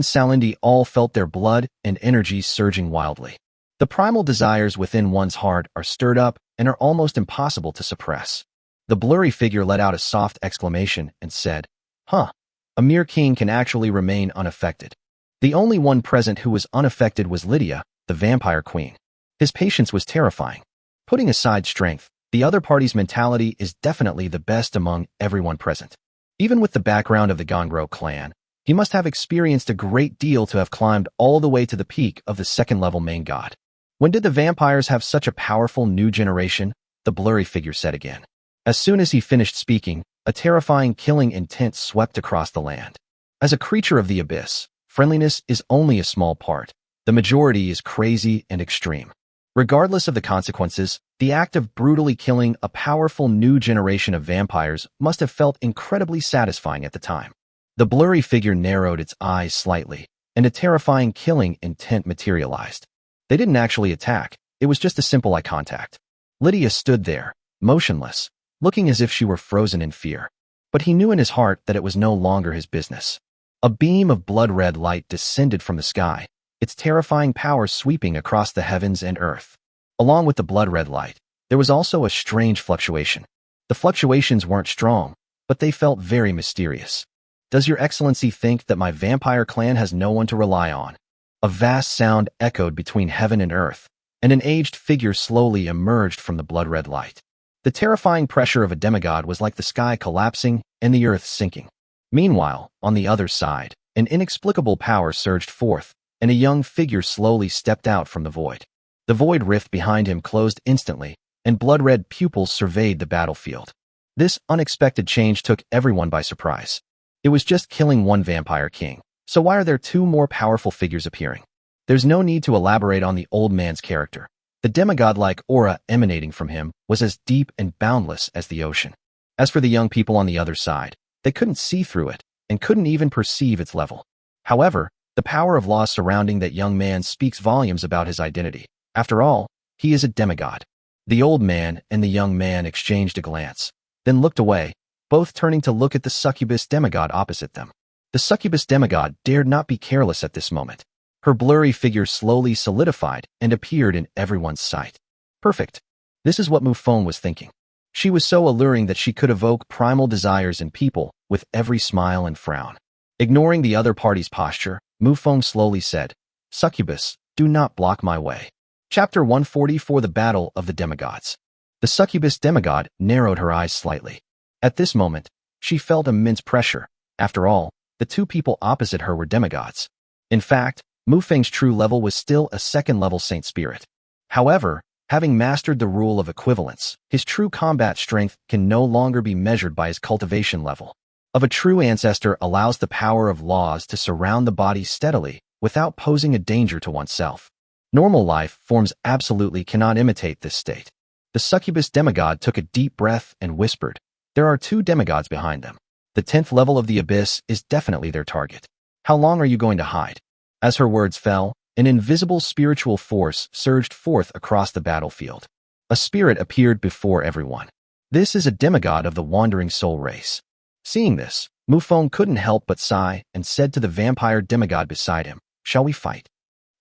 Salindi all felt their blood and energy surging wildly. The primal desires within one's heart are stirred up and are almost impossible to suppress. The blurry figure let out a soft exclamation and said, "Huh, a mere king can actually remain unaffected." The only one present who was unaffected was Lydia, the vampire queen. His patience was terrifying. Putting aside strength, the other party's mentality is definitely the best among everyone present. Even with the background of the Gongro clan, he must have experienced a great deal to have climbed all the way to the peak of the second-level main god. "When did the vampires have such a powerful new generation?" the blurry figure said again. As soon as he finished speaking, a terrifying killing intent swept across the land. As a creature of the abyss, friendliness is only a small part. The majority is crazy and extreme. Regardless of the consequences, the act of brutally killing a powerful new generation of vampires must have felt incredibly satisfying at the time. The blurry figure narrowed its eyes slightly, and a terrifying killing intent materialized. They didn't actually attack, it was just a simple eye contact. Lydia stood there, motionless, looking as if she were frozen in fear. But he knew in his heart that it was no longer his business. A beam of blood-red light descended from the sky, its terrifying power sweeping across the heavens and earth. Along with the blood-red light, there was also a strange fluctuation. The fluctuations weren't strong, but they felt very mysterious. "Does your excellency think that my vampire clan has no one to rely on?" A vast sound echoed between heaven and earth, and an aged figure slowly emerged from the blood-red light. The terrifying pressure of a demigod was like the sky collapsing and the earth sinking. Meanwhile, on the other side, an inexplicable power surged forth, and a young figure slowly stepped out from the void. The void rift behind him closed instantly, and blood-red pupils surveyed the battlefield. This unexpected change took everyone by surprise. It was just killing one vampire king, so why are there two more powerful figures appearing? There's no need to elaborate on the old man's character. The demigod-like aura emanating from him was as deep and boundless as the ocean. As for the young people on the other side, they couldn't see through it, and couldn't even perceive its level. However, the power of law surrounding that young man speaks volumes about his identity. After all, he is a demigod. The old man and the young man exchanged a glance, then looked away, both turning to look at the succubus demigod opposite them. The succubus demigod dared not be careless at this moment. Her blurry figure slowly solidified and appeared in everyone's sight. Perfect. This is what Mufong was thinking. She was so alluring that she could evoke primal desires in people with every smile and frown. Ignoring the other party's posture, Mufong slowly said, "Succubus, do not block my way." Chapter 144: The Battle of the Demigods. The succubus demigod narrowed her eyes slightly. At this moment, she felt immense pressure. After all, the two people opposite her were demigods. In fact, Mufeng's true level was still a second-level saint spirit. However, having mastered the rule of equivalence, his true combat strength can no longer be measured by his cultivation level. Of a true ancestor allows the power of laws to surround the body steadily without posing a danger to oneself. Normal life forms absolutely cannot imitate this state. The succubus demigod took a deep breath and whispered, "There are two demigods behind them. The 10th level of the abyss is definitely their target. How long are you going to hide?" As her words fell, an invisible spiritual force surged forth across the battlefield. A spirit appeared before everyone. This is a demigod of the wandering soul race. Seeing this, Mufong couldn't help but sigh and said to the vampire demigod beside him, "Shall we fight?"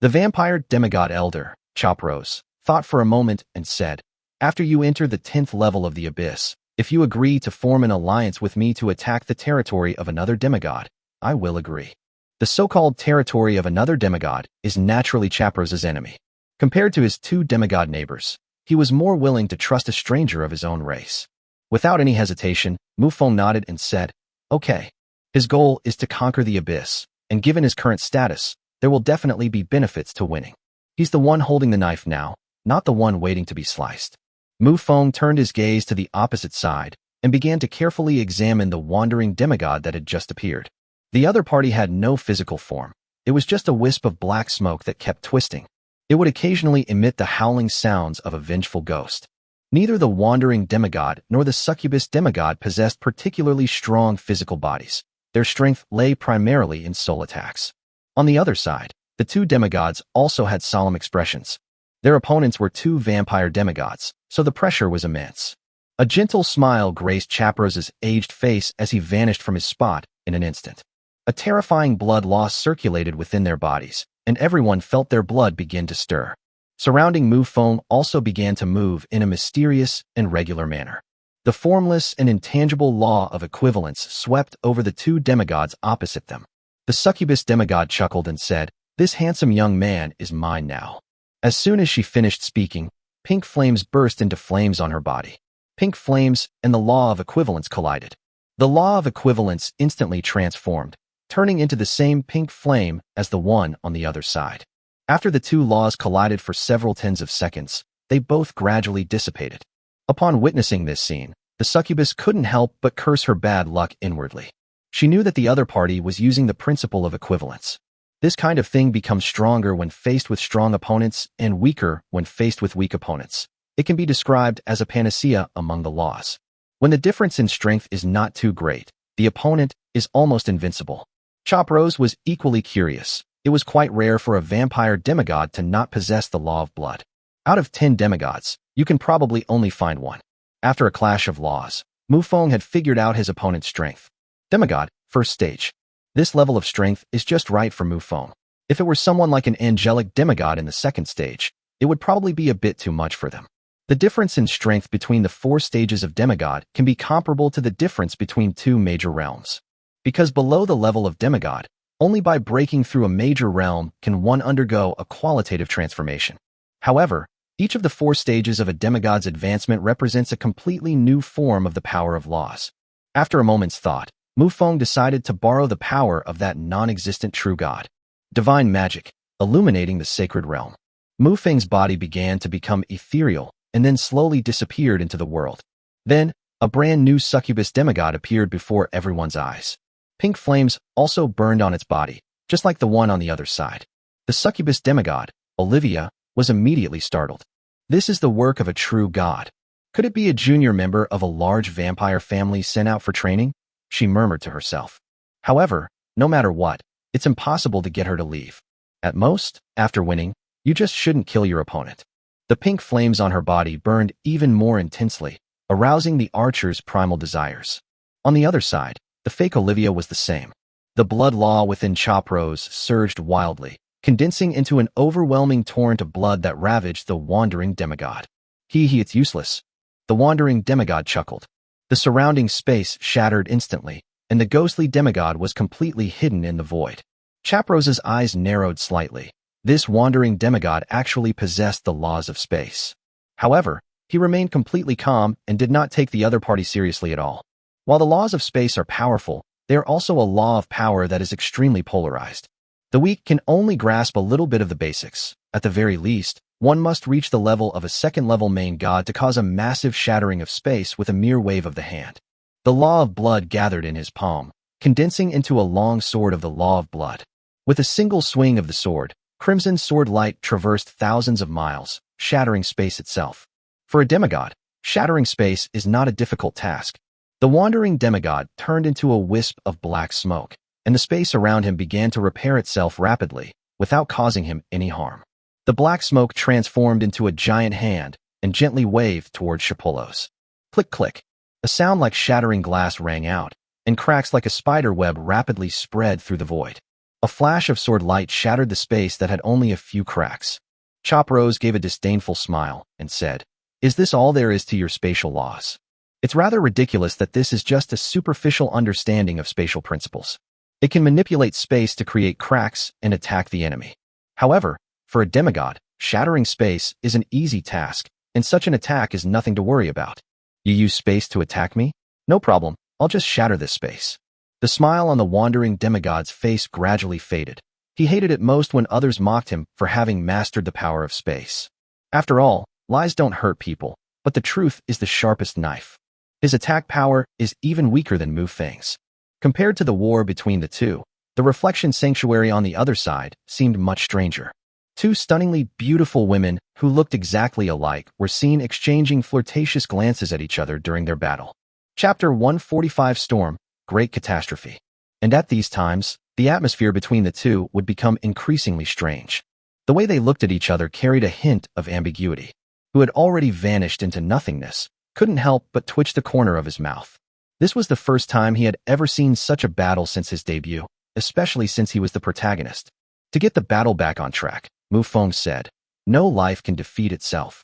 The vampire demigod elder, Chopros, thought for a moment and said, "After you enter the 10th level of the abyss, if you agree to form an alliance with me to attack the territory of another demigod, I will agree." The so-called territory of another demigod is naturally Chapros's enemy. Compared to his two demigod neighbors, he was more willing to trust a stranger of his own race. Without any hesitation, Mufong nodded and said, "Okay." His goal is to conquer the abyss, and given his current status, there will definitely be benefits to winning. He's the one holding the knife now, not the one waiting to be sliced. Mufong turned his gaze to the opposite side and began to carefully examine the wandering demigod that had just appeared. The other party had no physical form. It was just a wisp of black smoke that kept twisting. It would occasionally emit the howling sounds of a vengeful ghost. Neither the wandering demigod nor the succubus demigod possessed particularly strong physical bodies. Their strength lay primarily in soul attacks. On the other side, the two demigods also had solemn expressions. Their opponents were two vampire demigods, so the pressure was immense. A gentle smile graced Chapros's aged face as he vanished from his spot in an instant. A terrifying blood loss circulated within their bodies, and everyone felt their blood begin to stir. Surrounding Mufong also began to move in a mysterious and regular manner. The formless and intangible law of equivalence swept over the two demigods opposite them. The succubus demigod chuckled and said, "This handsome young man is mine now." As soon as she finished speaking, pink flames burst into flames on her body. Pink flames and the law of equivalence collided. The law of equivalence instantly transformed, turning into the same pink flame as the one on the other side. After the two laws collided for several tens of seconds, they both gradually dissipated. Upon witnessing this scene, the succubus couldn't help but curse her bad luck inwardly. She knew that the other party was using the principle of equivalence. This kind of thing becomes stronger when faced with strong opponents and weaker when faced with weak opponents. It can be described as a panacea among the laws. When the difference in strength is not too great, the opponent is almost invincible. Chopros was equally curious. It was quite rare for a vampire demigod to not possess the law of blood. Out of 10 demigods, you can probably only find one. After a clash of laws, Mufong had figured out his opponent's strength. Demigod, first stage. This level of strength is just right for Mufong. If it were someone like an angelic demigod in the second stage, it would probably be a bit too much for them. The difference in strength between the 4 stages of demigod can be comparable to the difference between 2 major realms. Because below the level of demigod, only by breaking through a major realm can one undergo a qualitative transformation. However, each of the 4 stages of a demigod's advancement represents a completely new form of the power of laws. After a moment's thought, Mufong decided to borrow the power of that non-existent true god. Divine magic, illuminating the sacred realm. Mufong's body began to become ethereal and then slowly disappeared into the world. Then, a brand new succubus demigod appeared before everyone's eyes. Pink flames also burned on its body, just like the one on the other side. The succubus demigod, Olivia, was immediately startled. This is the work of a true god. Could it be a junior member of a large vampire family sent out for training? She murmured to herself. However, no matter what, it's impossible to get her to leave. At most, after winning, you just shouldn't kill your opponent. The pink flames on her body burned even more intensely, arousing the archer's primal desires. On the other side, the fake Olivia was the same. The blood law within Chopros surged wildly, condensing into an overwhelming torrent of blood that ravaged the wandering demigod. It's useless. The wandering demigod chuckled. The surrounding space shattered instantly, and the ghostly demigod was completely hidden in the void. Chapros's eyes narrowed slightly. This wandering demigod actually possessed the laws of space. However, he remained completely calm and did not take the other party seriously at all. While the laws of space are powerful, they are also a law of power that is extremely polarized. The weak can only grasp a little bit of the basics. At the very least, one must reach the level of a second-level main god to cause a massive shattering of space with a mere wave of the hand. The law of blood gathered in his palm, condensing into a long sword of the law of blood. With a single swing of the sword, crimson sword light traversed thousands of miles, shattering space itself. For a demigod, shattering space is not a difficult task. The wandering demigod turned into a wisp of black smoke, and the space around him began to repair itself rapidly, without causing him any harm. The black smoke transformed into a giant hand and gently waved toward Chapolos. Click click. A sound like shattering glass rang out, and cracks like a spider web rapidly spread through the void. A flash of sword light shattered the space that had only a few cracks. Chop Rose gave a disdainful smile and said, "Is this all there is to your spatial laws? It's rather ridiculous that this is just a superficial understanding of spatial principles. It can manipulate space to create cracks and attack the enemy. However, for a demigod, shattering space is an easy task, and such an attack is nothing to worry about. You use space to attack me? No problem, I'll just shatter this space." The smile on the wandering demigod's face gradually faded. He hated it most when others mocked him for having mastered the power of space. After all, lies don't hurt people, but the truth is the sharpest knife. His attack power is even weaker than Mufong's. Compared to the war between the two, the Reflection Sanctuary on the other side seemed much stranger. Two stunningly beautiful women who looked exactly alike were seen exchanging flirtatious glances at each other during their battle. Chapter 145 Storm, Great Catastrophe. And at these times, the atmosphere between the two would become increasingly strange. The way they looked at each other carried a hint of ambiguity. Who had already vanished into nothingness couldn't help but twitch the corner of his mouth. This was the first time he had ever seen such a battle since his debut, especially since he was the protagonist. To get the battle back on track, Mufong said, "No life can defeat itself."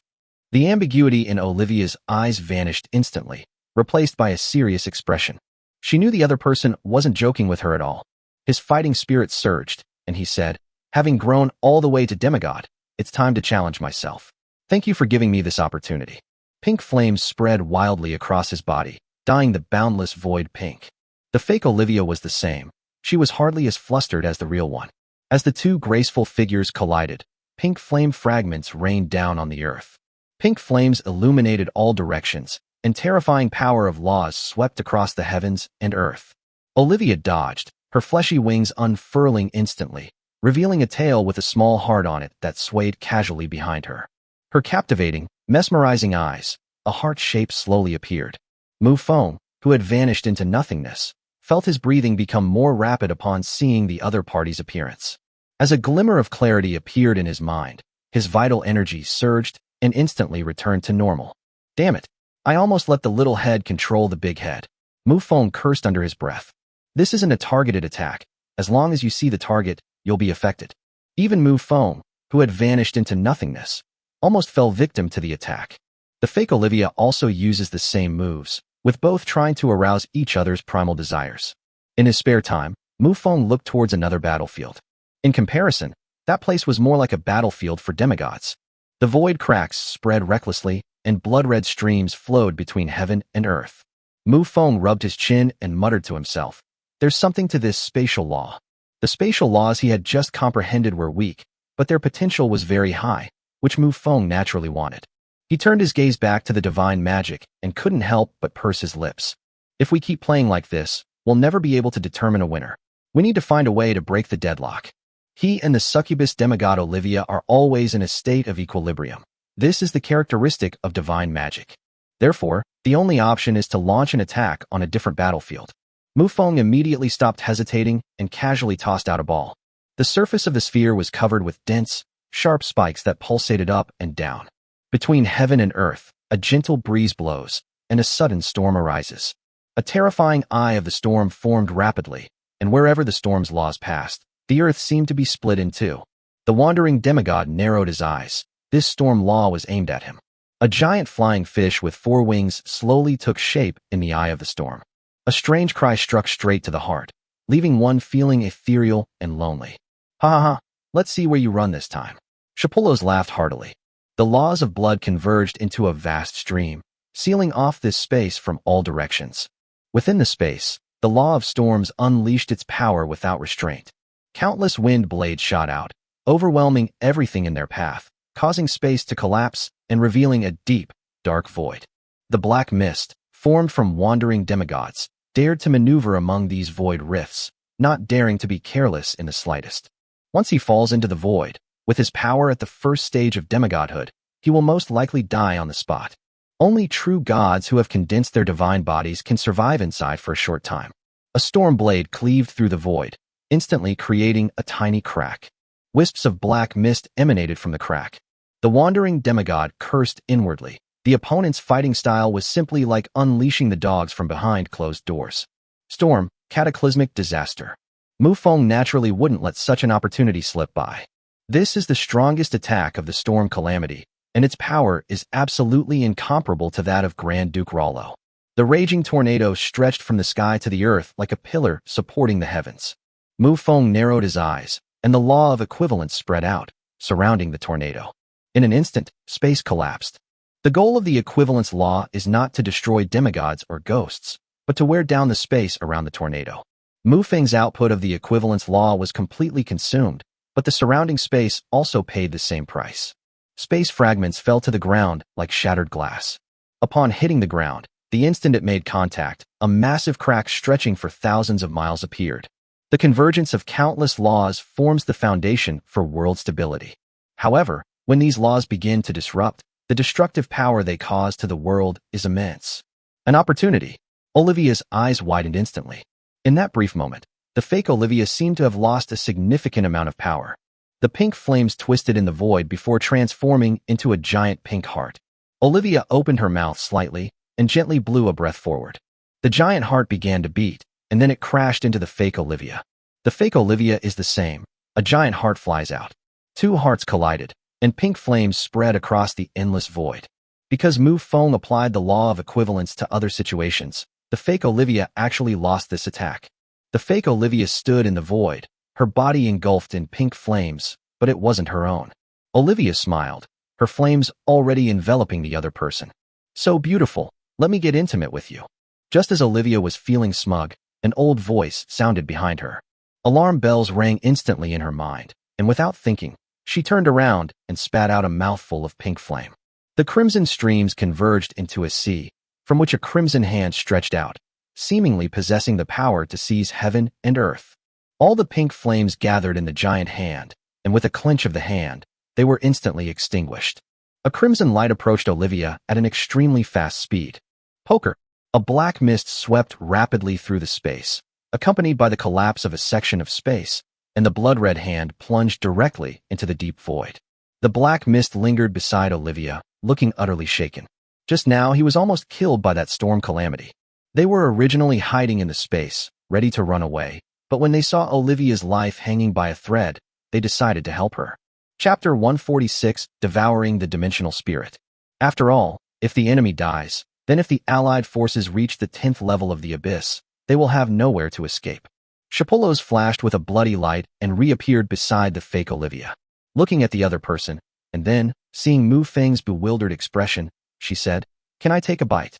The ambiguity in Olivia's eyes vanished instantly, replaced by a serious expression. She knew the other person wasn't joking with her at all. His fighting spirit surged, and he said, "Having grown all the way to demigod, it's time to challenge myself. Thank you for giving me this opportunity." Pink flames spread wildly across his body, dyeing the boundless void pink. The fake Olivia was the same. She was hardly as flustered as the real one. As the two graceful figures collided, pink flame fragments rained down on the earth. Pink flames illuminated all directions, and terrifying power of laws swept across the heavens and earth. Olivia dodged, her fleshy wings unfurling instantly, revealing a tail with a small heart on it that swayed casually behind her. Her captivating, mesmerizing eyes, a heart shape slowly appeared. Mufong, who had vanished into nothingness, felt his breathing become more rapid upon seeing the other party's appearance. As a glimmer of clarity appeared in his mind, his vital energy surged and instantly returned to normal. "Damn it, I almost let the little head control the big head." Mufong cursed under his breath. "This isn't a targeted attack. As long as you see the target, you'll be affected." Even Mufong, who had vanished into nothingness, almost fell victim to the attack. The fake Olivia also uses the same moves, with both trying to arouse each other's primal desires. In his spare time, Mufong looked towards another battlefield. In comparison, that place was more like a battlefield for demigods. The void cracks spread recklessly, and blood-red streams flowed between heaven and earth. Mufong rubbed his chin and muttered to himself, "There's something to this spatial law." The spatial laws he had just comprehended were weak, but their potential was very high, which Mufong naturally wanted. He turned his gaze back to the divine magic and couldn't help but purse his lips. "If we keep playing like this, we'll never be able to determine a winner. We need to find a way to break the deadlock." He and the succubus demigod Olivia are always in a state of equilibrium. This is the characteristic of divine magic. Therefore, the only option is to launch an attack on a different battlefield. Mufong immediately stopped hesitating and casually tossed out a ball. The surface of the sphere was covered with dense, sharp spikes that pulsated up and down. Between heaven and earth, a gentle breeze blows, and a sudden storm arises. A terrifying eye of the storm formed rapidly, and wherever the storm's laws passed, the earth seemed to be split in two. The wandering demigod narrowed his eyes. This storm law was aimed at him. A giant flying fish with 4 wings slowly took shape in the eye of the storm. A strange cry struck straight to the heart, leaving one feeling ethereal and lonely. "Ha ha ha, let's see where you run this time." Chapulos laughed heartily. The laws of blood converged into a vast stream, sealing off this space from all directions. Within the space, the law of storms unleashed its power without restraint. Countless wind blades shot out, overwhelming everything in their path, causing space to collapse and revealing a deep, dark void. The black mist, formed from wandering demigods, dared to maneuver among these void rifts, not daring to be careless in the slightest. Once he falls into the void, with his power at the first stage of demigodhood, he will most likely die on the spot. Only true gods who have condensed their divine bodies can survive inside for a short time. A storm blade cleaved through the void, instantly creating a tiny crack. Wisps of black mist emanated from the crack. The wandering demigod cursed inwardly. The opponent's fighting style was simply like unleashing the dogs from behind closed doors. Storm, cataclysmic disaster. Mufong naturally wouldn't let such an opportunity slip by. This is the strongest attack of the storm calamity, and its power is absolutely incomparable to that of Grand Duke Rollo. The raging tornado stretched from the sky to the earth like a pillar supporting the heavens. Mufong narrowed his eyes, and the law of equivalence spread out, surrounding the tornado. In an instant, space collapsed. The goal of the equivalence law is not to destroy demigods or ghosts, but to wear down the space around the tornado. Mufong's output of the equivalence law was completely consumed, but the surrounding space also paid the same price. Space fragments fell to the ground like shattered glass. Upon hitting the ground, the instant it made contact, a massive crack stretching for thousands of miles appeared. The convergence of countless laws forms the foundation for world stability. However, when these laws begin to disrupt, the destructive power they cause to the world is immense. An opportunity. Olivia's eyes widened instantly. In that brief moment, the fake Olivia seemed to have lost a significant amount of power. The pink flames twisted in the void before transforming into a giant pink heart. Olivia opened her mouth slightly and gently blew a breath forward. The giant heart began to beat, and then it crashed into the fake Olivia. The fake Olivia is the same. A giant heart flies out. Two hearts collided, and pink flames spread across the endless void. Because Mufong applied the law of equivalence to other situations, the fake Olivia actually lost this attack. The fake Olivia stood in the void, her body engulfed in pink flames, but it wasn't her own. Olivia smiled, her flames already enveloping the other person. So beautiful, let me get intimate with you. Just as Olivia was feeling smug, an old voice sounded behind her. Alarm bells rang instantly in her mind, and without thinking, she turned around and spat out a mouthful of pink flame. The crimson streams converged into a sea, from which a crimson hand stretched out, seemingly possessing the power to seize heaven and earth. All the pink flames gathered in the giant hand, and with a clench of the hand, they were instantly extinguished. A crimson light approached Olivia at an extremely fast speed. Poker. A black mist swept rapidly through the space, accompanied by the collapse of a section of space, and the blood-red hand plunged directly into the deep void. The black mist lingered beside Olivia, looking utterly shaken. Just now, he was almost killed by that storm calamity. They were originally hiding in the space, ready to run away, but when they saw Olivia's life hanging by a thread, they decided to help her. Chapter 146, Devouring the Dimensional Spirit. After all, if the enemy dies, then if the Allied forces reach the 10th level of the abyss, they will have nowhere to escape. Chapolos flashed with a bloody light and reappeared beside the fake Olivia. Looking at the other person, and then, seeing Mufong's bewildered expression, she said, "Can I take a bite?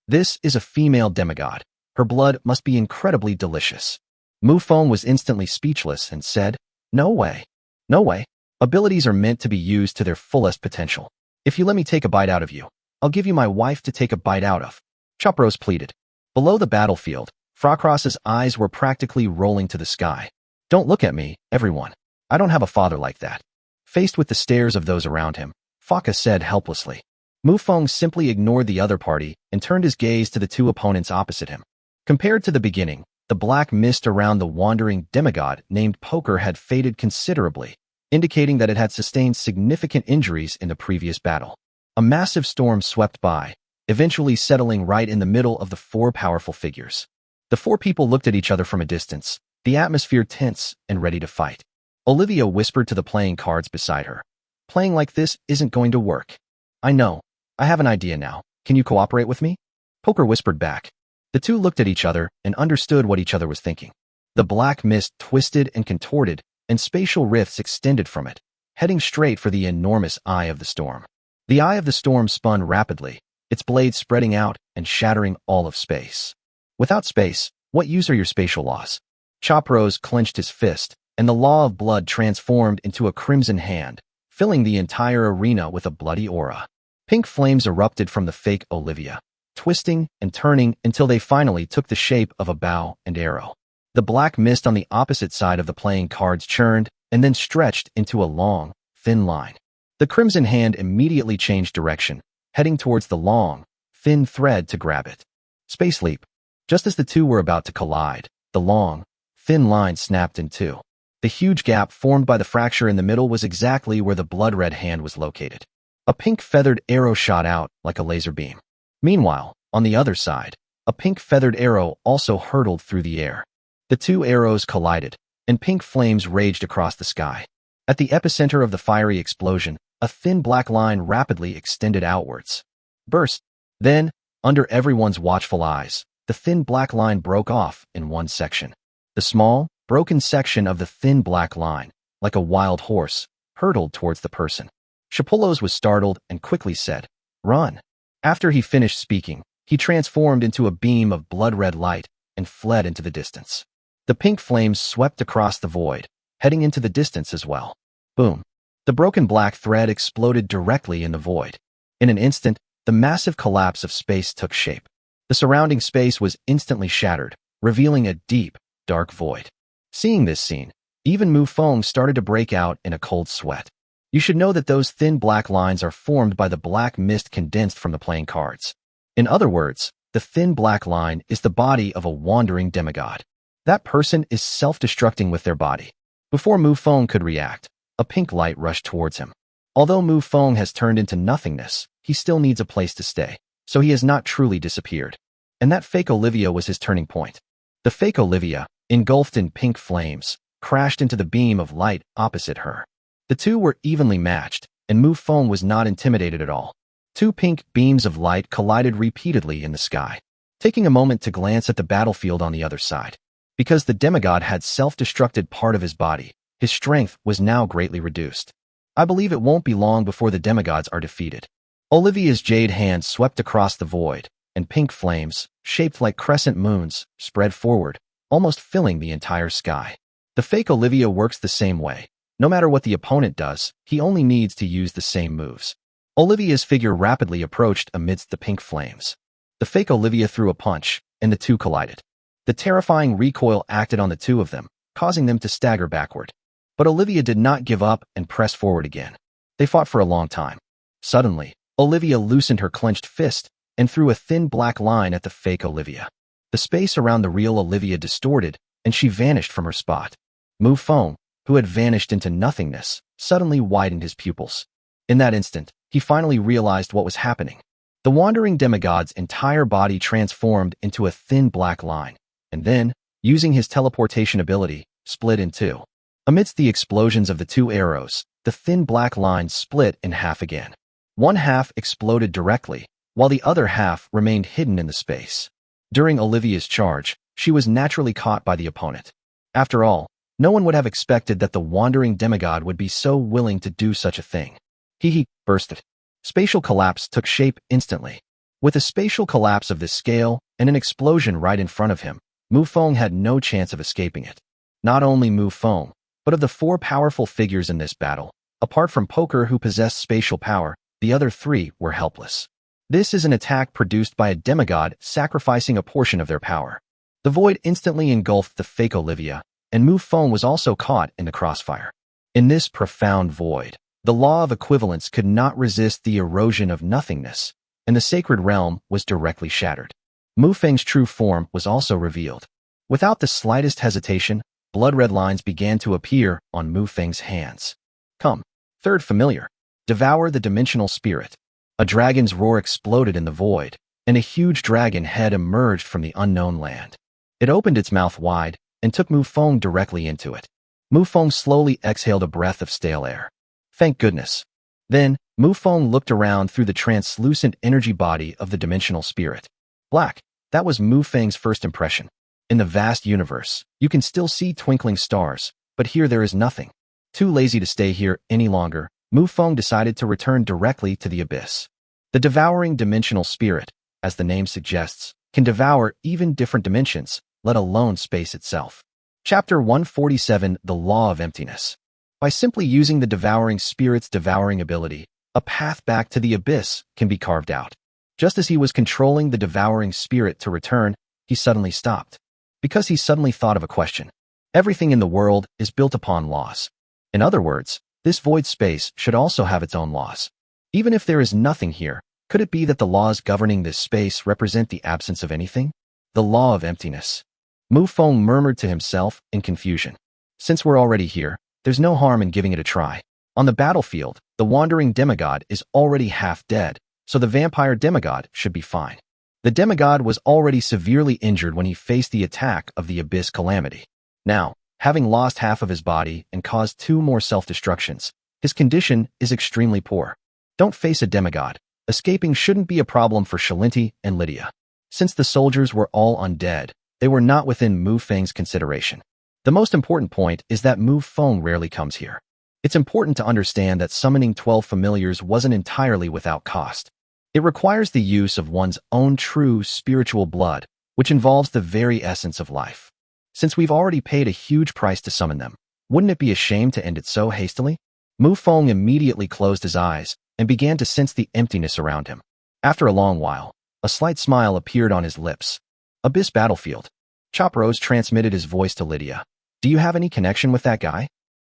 This is a female demigod. Her blood must be incredibly delicious." Mufong was instantly speechless and said, "No way. No way. Abilities are meant to be used to their fullest potential. If you let me take a bite out of you, I'll give you my wife to take a bite out of." Chopros pleaded. Below the battlefield, Fracross's eyes were practically rolling to the sky. "Don't look at me, everyone. I don't have a father like that." Faced with the stares of those around him, Faka said helplessly. Mufong simply ignored the other party and turned his gaze to the two opponents opposite him. Compared to the beginning, the black mist around the wandering demigod named Poker had faded considerably, indicating that it had sustained significant injuries in the previous battle. A massive storm swept by, eventually settling right in the middle of the four powerful figures. The four people looked at each other from a distance, the atmosphere tense and ready to fight. Olivia whispered to the playing cards beside her. "Playing like this isn't going to work. I know. I have an idea now. Can you cooperate with me?" Poker whispered back. The two looked at each other and understood what each other was thinking. The black mist twisted and contorted, and spatial rifts extended from it, heading straight for the enormous eye of the storm. The eye of the storm spun rapidly, its blades spreading out and shattering all of space. Without space, what use are your spatial laws? Chopros clenched his fist, and the law of blood transformed into a crimson hand, filling the entire arena with a bloody aura. Pink flames erupted from the fake Olivia, twisting and turning until they finally took the shape of a bow and arrow. The black mist on the opposite side of the playing cards churned and then stretched into a long, thin line. The crimson hand immediately changed direction, heading towards the long, thin thread to grab it. Space leap. Just as the two were about to collide, the long, thin line snapped in two. The huge gap formed by the fracture in the middle was exactly where the blood-red hand was located. A pink feathered arrow shot out like a laser beam. Meanwhile, on the other side, A pink feathered arrow also hurtled through the air. The two arrows collided, and pink flames raged across the sky. At the epicenter of the fiery explosion, a thin black line rapidly extended outwards. Burst. Then, under everyone's watchful eyes, the thin black line broke off in one section. The small, broken section of the thin black line, like a wild horse, hurtled towards the person. Shapulos was startled and quickly said, "Run." After he finished speaking, he transformed into a beam of blood-red light and fled into the distance. The pink flames swept across the void, heading into the distance as well. Boom. The broken black thread exploded directly in the void. In an instant, the massive collapse of space took shape. The surrounding space was instantly shattered, revealing a deep, dark void. Seeing this scene, even Mufong started to break out in a cold sweat. You should know that those thin black lines are formed by the black mist condensed from the playing cards. In other words, the thin black line is the body of a wandering demigod. That person is self-destructing with their body. Before Mufong could react, a pink light rushed towards him. Although Mufong has turned into nothingness, he still needs a place to stay, so he has not truly disappeared. And that fake Olivia was his turning point. The fake Olivia, engulfed in pink flames, crashed into the beam of light opposite her. The two were evenly matched, and Mufong was not intimidated at all. Two pink beams of light collided repeatedly in the sky. Taking a moment to glance at the battlefield on the other side. Because the demigod had self-destructed part of his body, his strength was now greatly reduced. I believe it won't be long before the demigods are defeated. Olivia's jade hand swept across the void, and pink flames, shaped like crescent moons, spread forward, almost filling the entire sky. The fake Olivia works the same way. No matter what the opponent does, he only needs to use the same moves. Olivia's figure rapidly approached amidst the pink flames. The fake Olivia threw a punch, and the two collided. The terrifying recoil acted on the two of them, causing them to stagger backward. But Olivia did not give up and press forward again. They fought for a long time. Suddenly, Olivia loosened her clenched fist and threw a thin black line at the fake Olivia. The space around the real Olivia distorted, and she vanished from her spot. Mufong, who had vanished into nothingness, suddenly widened his pupils. In that instant, he finally realized what was happening. The wandering demigod's entire body transformed into a thin black line, and then, using his teleportation ability, split in two. Amidst the explosions of the two arrows, the thin black line split in half again. One half exploded directly, while the other half remained hidden in the space. During Olivia's charge, she was naturally caught by the opponent. After all, no one would have expected that the wandering demigod would be so willing to do such a thing. He bursted. Spatial collapse took shape instantly. With a spatial collapse of this scale and an explosion right in front of him, Mufong had no chance of escaping it. Not only Mufong, but of the four powerful figures in this battle, apart from Poker who possessed spatial power, the other three were helpless. This is an attack produced by a demigod sacrificing a portion of their power. The void instantly engulfed the fake Olivia, and Mufong was also caught in the crossfire. In this profound void, the law of equivalence could not resist the erosion of nothingness, and the sacred realm was directly shattered. Mufeng's true form was also revealed. Without the slightest hesitation, blood-red lines began to appear on Mufeng's hands. Come. Third familiar. Devour the dimensional spirit. A dragon's roar exploded in the void, and a huge dragon head emerged from the unknown land. It opened its mouth wide, and took Mufong directly into it. Mufong slowly exhaled a breath of stale air. Thank goodness. Then, Mufong looked around through the translucent energy body of the dimensional spirit. Black. That was Mufeng's first impression. In the vast universe, you can still see twinkling stars, but here there is nothing. Too lazy to stay here any longer, Mufong decided to return directly to the abyss. The devouring dimensional spirit, as the name suggests, can devour even different dimensions, let alone space itself. Chapter 147, The Law of Emptiness. By simply using the devouring spirit's devouring ability, a path back to the abyss can be carved out. Just as he was controlling the devouring spirit to return, he suddenly stopped. Because he suddenly thought of a question. Everything in the world is built upon laws. In other words, this void space should also have its own laws. Even if there is nothing here, could it be that the laws governing this space represent the absence of anything? The law of emptiness. Mufong murmured to himself in confusion. Since we're already here, there's no harm in giving it a try. On the battlefield, the wandering demigod is already half dead, so the vampire demigod should be fine. The demigod was already severely injured when he faced the attack of the Abyss Calamity. Now, having lost half of his body and caused 2 more self-destructions, his condition is extremely poor. Don't face a demigod. Escaping shouldn't be a problem for Shalinti and Lydia. Since the soldiers were all undead, they were not within Mufong's consideration. The most important point is that Mufong rarely comes here. It's important to understand that summoning 12 familiars wasn't entirely without cost. It requires the use of one's own true spiritual blood, which involves the very essence of life. Since we've already paid a huge price to summon them, wouldn't it be a shame to end it so hastily? Mufong immediately closed his eyes and began to sense the emptiness around him. After a long while, a slight smile appeared on his lips. Abyss Battlefield. Chop Rose transmitted his voice to Lydia. Do you have any connection with that guy?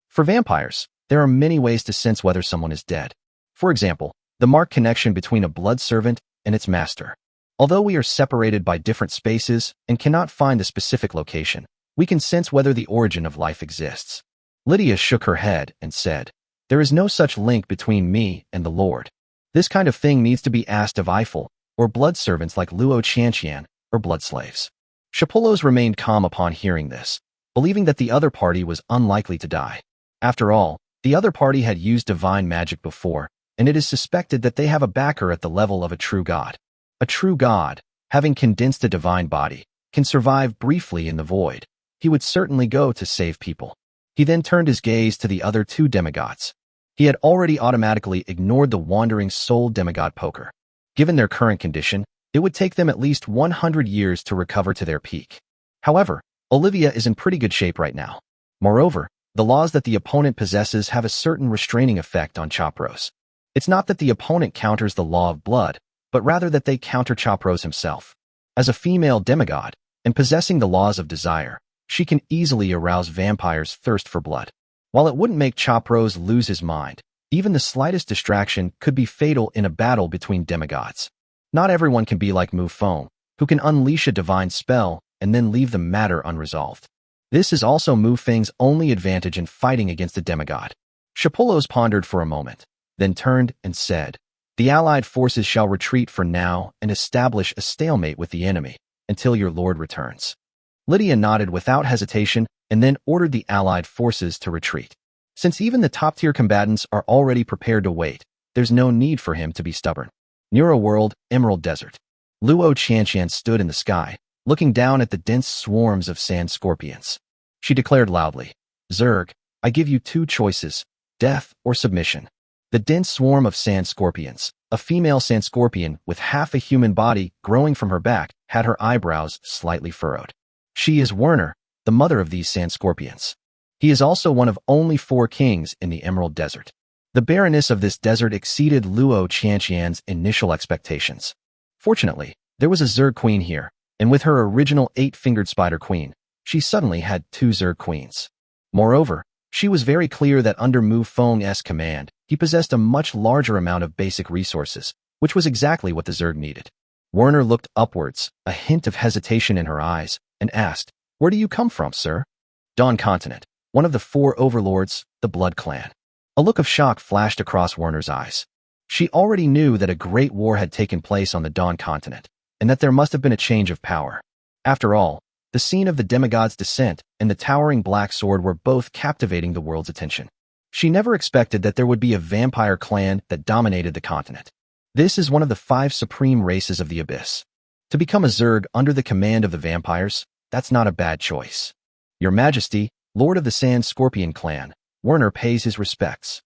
For vampires, there are many ways to sense whether someone is dead. For example, the marked connection between a blood servant and its master. Although we are separated by different spaces and cannot find the specific location, we can sense whether the origin of life exists. Lydia shook her head and said, there is no such link between me and the Lord. This kind of thing needs to be asked of Eiffel, or blood servants like Luo Qianqian, or blood slaves. Shapolos remained calm upon hearing this, believing that the other party was unlikely to die. After all, the other party had used divine magic before, and it is suspected that they have a backer at the level of a true god. A true god, having condensed a divine body, can survive briefly in the void. He would certainly go to save people. He then turned his gaze to the other 2 demigods. He had already automatically ignored the wandering soul demigod poker. Given their current condition, it would take them at least 100 years to recover to their peak. However, Olivia is in pretty good shape right now. Moreover, the laws that the opponent possesses have a certain restraining effect on Chop Rose. It's not that the opponent counters the law of blood, but rather that they counter Chop Rose himself. As a female demigod, and possessing the laws of desire, she can easily arouse vampires' thirst for blood. While it wouldn't make Chop Rose lose his mind, even the slightest distraction could be fatal in a battle between demigods. Not everyone can be like Mufong, who can unleash a divine spell and then leave the matter unresolved. This is also Mufong's only advantage in fighting against a demigod. Shapolos pondered for a moment, then turned and said, the allied forces shall retreat for now and establish a stalemate with the enemy until your lord returns. Lydia nodded without hesitation and then ordered the allied forces to retreat. Since even the top-tier combatants are already prepared to wait, there's no need for him to be stubborn. Neuro World, Emerald Desert. Luo Qianqian stood in the sky, looking down at the dense swarms of sand scorpions. She declared loudly, Zerg, I give you 2 choices, death or submission. The dense swarm of sand scorpions, a female sand scorpion with half a human body growing from her back, had her eyebrows slightly furrowed. She is Werner, the mother of these sand scorpions. He is also one of only 4 kings in the Emerald Desert. The barrenness of this desert exceeded Luo Qianqian's initial expectations. Fortunately, there was a Zerg queen here, and with her original 8-fingered spider queen, she suddenly had 2 Zerg queens. Moreover, she was very clear that under Mufong's command, he possessed a much larger amount of basic resources, which was exactly what the Zerg needed. Werner looked upwards, a hint of hesitation in her eyes, and asked, Where do you come from, sir? Dawn Continent, one of the 4 overlords, the Blood Clan. A look of shock flashed across Werner's eyes. She already knew that a great war had taken place on the Dawn Continent, and that there must have been a change of power. After all, the scene of the demigod's descent and the towering black sword were both captivating the world's attention. She never expected that there would be a vampire clan that dominated the continent. This is one of the 5 supreme races of the Abyss. To become a Zerg under the command of the vampires, that's not a bad choice. Your Majesty, Lord of the Sand Scorpion clan, Werner pays his respects.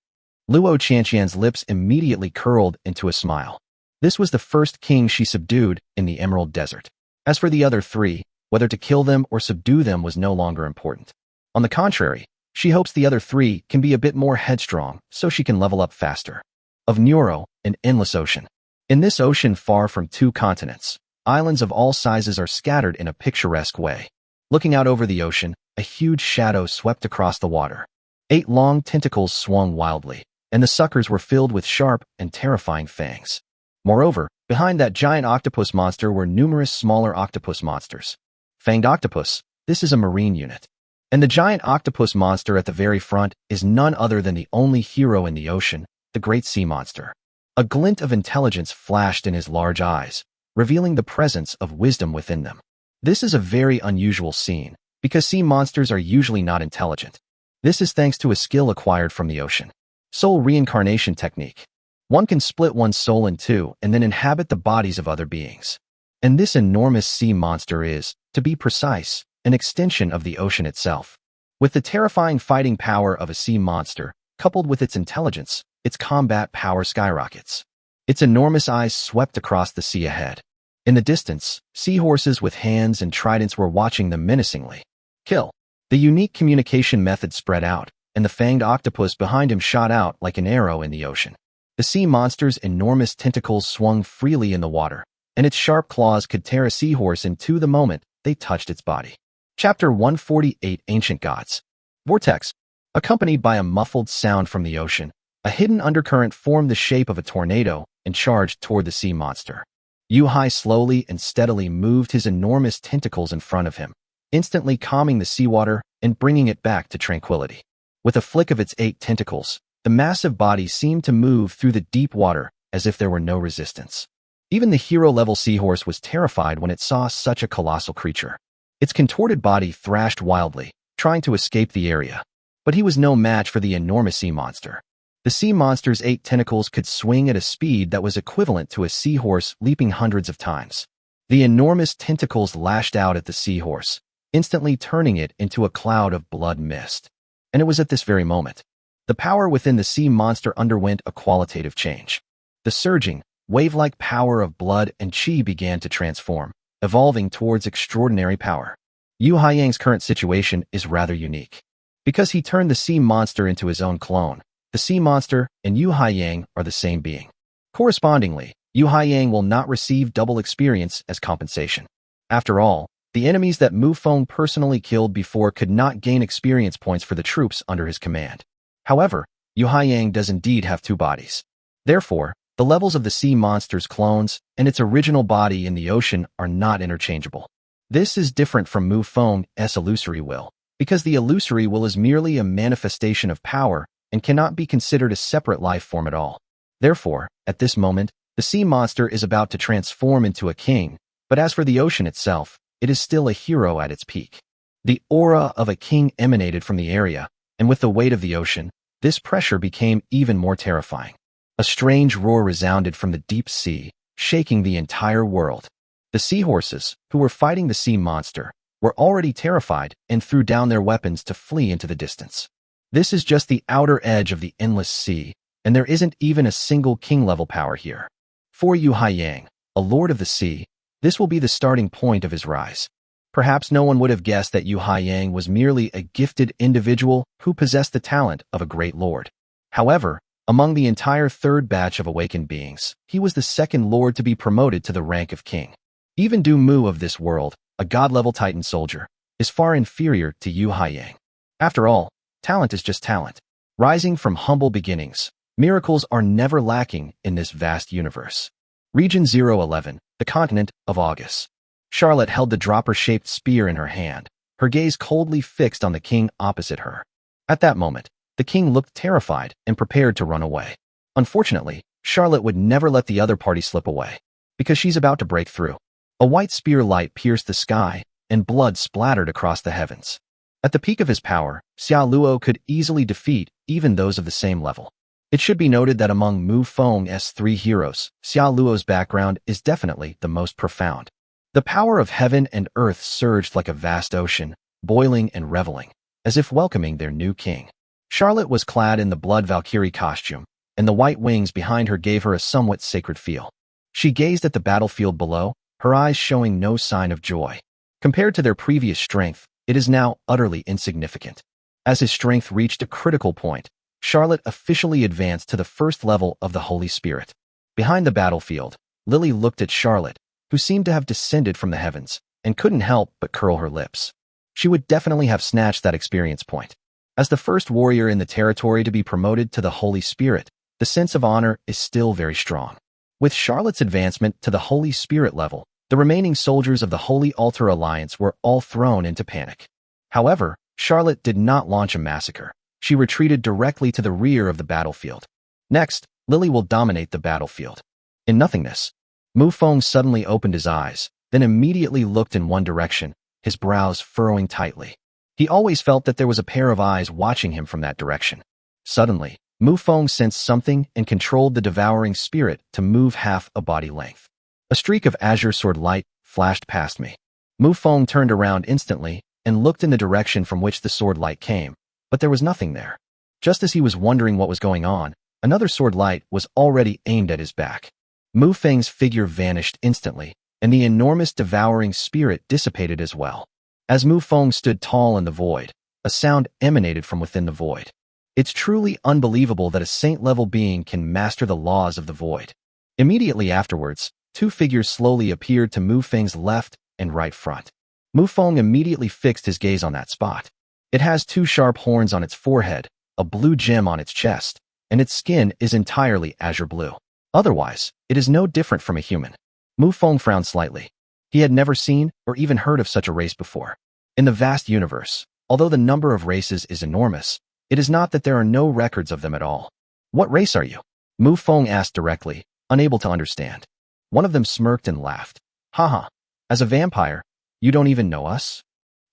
Luo Qianqian's lips immediately curled into a smile. This was the first king she subdued in the Emerald Desert. As for the other 3, whether to kill them or subdue them was no longer important. On the contrary, she hopes the other 3 can be a bit more headstrong so she can level up faster. Of Neuro, an endless ocean. In this ocean far from 2 continents, islands of all sizes are scattered in a picturesque way. Looking out over the ocean, a huge shadow swept across the water. 8 long tentacles swung wildly, and the suckers were filled with sharp and terrifying fangs. Moreover, behind that giant octopus monster were numerous smaller octopus monsters. Fanged octopus, this is a marine unit. And the giant octopus monster at the very front is none other than the only hero in the ocean, the great sea monster. A glint of intelligence flashed in his large eyes, revealing the presence of wisdom within them. This is a very unusual scene, because sea monsters are usually not intelligent. This is thanks to a skill acquired from the ocean. Soul reincarnation technique. One can split one's soul in two and then inhabit the bodies of other beings. And this enormous sea monster is, to be precise, an extension of the ocean itself. With the terrifying fighting power of a sea monster, coupled with its intelligence, its combat power skyrockets. Its enormous eyes swept across the sea ahead. In the distance, seahorses with hands and tridents were watching them menacingly. Kill. The unique communication method spread out, and the fanged octopus behind him shot out like an arrow in the ocean. The sea monster's enormous tentacles swung freely in the water, and its sharp claws could tear a seahorse in two the moment they touched its body. Chapter 148 Ancient Gods. Vortex. Accompanied by a muffled sound from the ocean, a hidden undercurrent formed the shape of a tornado and charged toward the sea monster. Yu-Hai slowly and steadily moved his enormous tentacles in front of him, instantly calming the seawater and bringing it back to tranquility. With a flick of its 8 tentacles, the massive body seemed to move through the deep water as if there were no resistance. Even the hero-level seahorse was terrified when it saw such a colossal creature. Its contorted body thrashed wildly, trying to escape the area. But he was no match for the enormous sea monster. The sea monster's 8 tentacles could swing at a speed that was equivalent to a seahorse leaping hundreds of times. The enormous tentacles lashed out at the seahorse, instantly turning it into a cloud of blood mist. And it was at this very moment. The power within the sea monster underwent a qualitative change. The surging, wave-like power of blood and chi began to transform, evolving towards extraordinary power. Yu Haiyang's current situation is rather unique. Because he turned the sea monster into his own clone, the sea monster and Yu Haiyang are the same being. Correspondingly, Yu Haiyang will not receive double experience as compensation. After all, the enemies that Mufong personally killed before could not gain experience points for the troops under his command. However, Yu Haiyang does indeed have 2 bodies. Therefore, the levels of the sea monster's clones and its original body in the ocean are not interchangeable. This is different from Mufong's illusory will, because the illusory will is merely a manifestation of power and cannot be considered a separate life form at all. Therefore, at this moment, the sea monster is about to transform into a king, but as for the ocean itself, it is still a hero at its peak. The aura of a king emanated from the area, and with the weight of the ocean, this pressure became even more terrifying. A strange roar resounded from the deep sea, shaking the entire world. The seahorses, who were fighting the sea monster, were already terrified and threw down their weapons to flee into the distance. This is just the outer edge of the endless sea, and there isn't even a single king-level power here. For Yu Haiyang, a lord of the sea, this will be the starting point of his rise. Perhaps no one would have guessed that Yu Haiyang was merely a gifted individual who possessed the talent of a great lord. However, among the entire 3rd batch of awakened beings, he was the 2nd lord to be promoted to the rank of king. Even Du Mu of this world, a god-level Titan soldier, is far inferior to Yu Haiyang. After all, talent is just talent. Rising from humble beginnings, miracles are never lacking in this vast universe. Region 011, the continent of August. Charlotte held the dropper-shaped spear in her hand, her gaze coldly fixed on the king opposite her. At that moment, the king looked terrified and prepared to run away. Unfortunately, Charlotte would never let the other party slip away, because she's about to break through. A white spear light pierced the sky, and blood splattered across the heavens. At the peak of his power, Xia Luo could easily defeat even those of the same level. It should be noted that among Mufong's 3 heroes, Xia Luo's background is definitely the most profound. The power of heaven and earth surged like a vast ocean, boiling and reveling, as if welcoming their new king. Charlotte was clad in the Blood Valkyrie costume, and the white wings behind her gave her a somewhat sacred feel. She gazed at the battlefield below, her eyes showing no sign of joy. Compared to their previous strength, it is now utterly insignificant. As his strength reached a critical point, Charlotte officially advanced to the 1st level of the Holy Spirit. Behind the battlefield, Lily looked at Charlotte, who seemed to have descended from the heavens, and couldn't help but curl her lips. She would definitely have snatched that experience point. As the 1st warrior in the territory to be promoted to the Holy Spirit, the sense of honor is still very strong. With Charlotte's advancement to the Holy Spirit level, the remaining soldiers of the Holy Altar Alliance were all thrown into panic. However, Charlotte did not launch a massacre. She retreated directly to the rear of the battlefield. Next, Lily will dominate the battlefield. In nothingness, Mufong suddenly opened his eyes, then immediately looked in one direction, his brows furrowing tightly. He always felt that there was a pair of eyes watching him from that direction. Suddenly, Mufong sensed something and controlled the devouring spirit to move half a body length. A streak of azure sword light flashed past me. Mufong turned around instantly and looked in the direction from which the sword light came, but there was nothing there. Just as he was wondering what was going on, another sword light was already aimed at his back. Mufeng's figure vanished instantly, and the enormous devouring spirit dissipated as well. As Mufong stood tall in the void, a sound emanated from within the void. It's truly unbelievable that a saint-level being can master the laws of the void. Immediately afterwards, two figures slowly appeared to Mufeng's left and right front. Mufong immediately fixed his gaze on that spot. It has two sharp horns on its forehead, a blue gem on its chest, and its skin is entirely azure blue. Otherwise, it is no different from a human. Mufong frowned slightly. He had never seen or even heard of such a race before. In the vast universe, although the number of races is enormous, it is not that there are no records of them at all. What race are you? Mufong asked directly, unable to understand. One of them smirked and laughed. Haha, as a vampire, you don't even know us?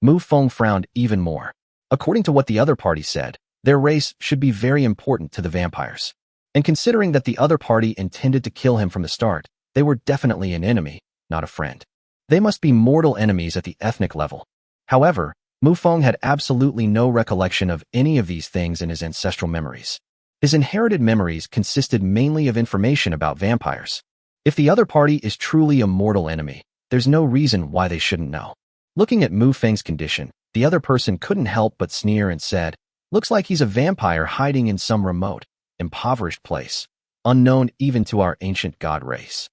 Mufong frowned even more. According to what the other party said, their race should be very important to the vampires. And considering that the other party intended to kill him from the start, they were definitely an enemy, not a friend. They must be mortal enemies at the ethnic level. However, Mufong had absolutely no recollection of any of these things in his ancestral memories. His inherited memories consisted mainly of information about vampires. If the other party is truly a mortal enemy, there's no reason why they shouldn't know. Looking at Mufeng's condition, the other person couldn't help but sneer and said, "Looks like he's a vampire hiding in some remote, impoverished place, unknown even to our ancient god race."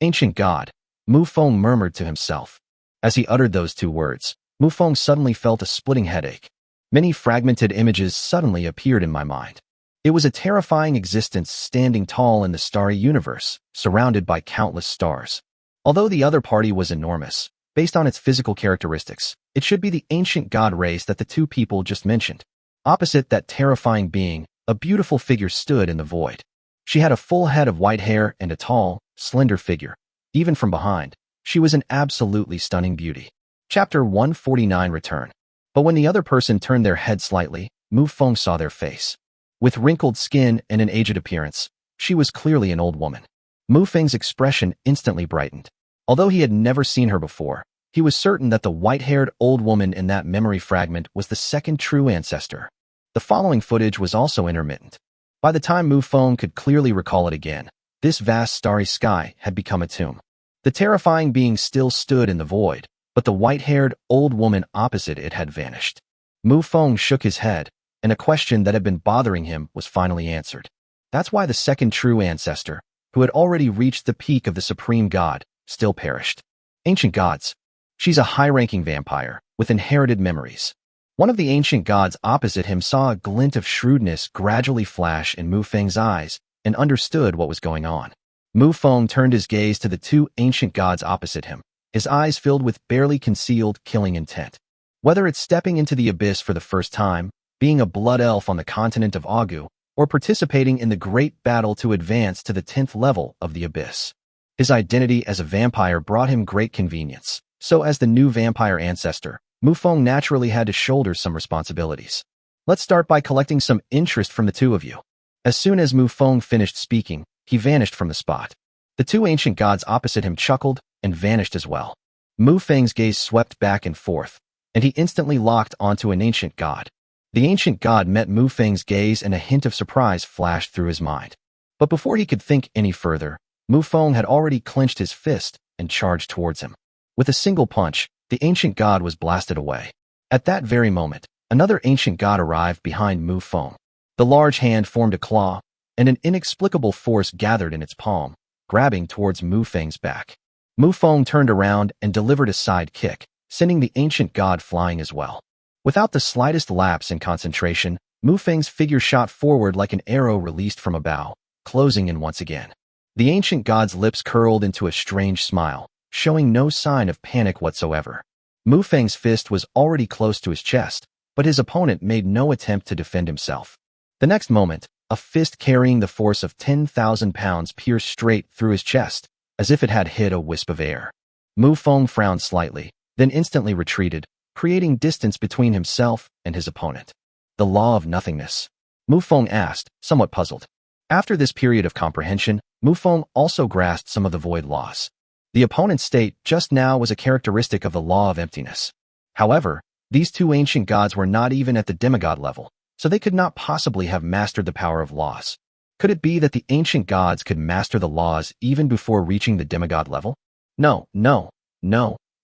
Ancient god, Mufong murmured to himself. As he uttered those two words, Mufong suddenly felt a splitting headache. Many fragmented images suddenly appeared in my mind. It was a terrifying existence standing tall in the starry universe, surrounded by countless stars. Although the other party was enormous, based on its physical characteristics, it should be the ancient god race that the two people just mentioned. Opposite that terrifying being, a beautiful figure stood in the void. She had a full head of white hair and a tall, slender figure. Even from behind, she was an absolutely stunning beauty. Chapter 149 Return. But when the other person turned their head slightly, Mufong saw their face. With wrinkled skin and an aged appearance, she was clearly an old woman. Mufeng's expression instantly brightened. Although he had never seen her before, he was certain that the white-haired old woman in that memory fragment was the second true ancestor. The following footage was also intermittent. By the time Mufong could clearly recall it again, this vast starry sky had become a tomb. The terrifying being still stood in the void, but the white-haired old woman opposite it had vanished. Mufong shook his head, and a question that had been bothering him was finally answered. That's why the second true ancestor, who had already reached the peak of the supreme god, still perished. Ancient gods. She's a high-ranking vampire, with inherited memories. One of the ancient gods opposite him saw a glint of shrewdness gradually flash in Mufeng's eyes and understood what was going on. Mufong turned his gaze to the two ancient gods opposite him, his eyes filled with barely concealed killing intent. Whether it's stepping into the abyss for the first time, being a blood elf on the continent of Agu, or participating in the great battle to advance to the 10th level of the abyss. His identity as a vampire brought him great convenience, so as the new vampire ancestor, Mufong naturally had to shoulder some responsibilities. Let's start by collecting some interest from the two of you. As soon as Mufong finished speaking, he vanished from the spot. The two ancient gods opposite him chuckled and vanished as well. Mufeng's gaze swept back and forth, and he instantly locked onto an ancient god. The ancient god met Mufeng's gaze and a hint of surprise flashed through his mind. But before he could think any further, Mufong had already clenched his fist and charged towards him. With a single punch, the ancient god was blasted away. At that very moment, another ancient god arrived behind Mufong. The large hand formed a claw, and an inexplicable force gathered in its palm, grabbing towards Mufeng's back. Mufong turned around and delivered a side kick, sending the ancient god flying as well. Without the slightest lapse in concentration, Mufeng's figure shot forward like an arrow released from a bow, closing in once again. The ancient god's lips curled into a strange smile, showing no sign of panic whatsoever. Mufeng's fist was already close to his chest, but his opponent made no attempt to defend himself. The next moment, a fist carrying the force of 10,000 pounds pierced straight through his chest, as if it had hit a wisp of air. Mufong frowned slightly, then instantly retreated, creating distance between himself and his opponent. The law of nothingness? Mufong asked, somewhat puzzled. After this period of comprehension, Mufong also grasped some of the void laws. The opponent's state just now was a characteristic of the law of emptiness. However, these two ancient gods were not even at the demigod level, so they could not possibly have mastered the power of laws. Could it be that the ancient gods could master the laws even before reaching the demigod level? No.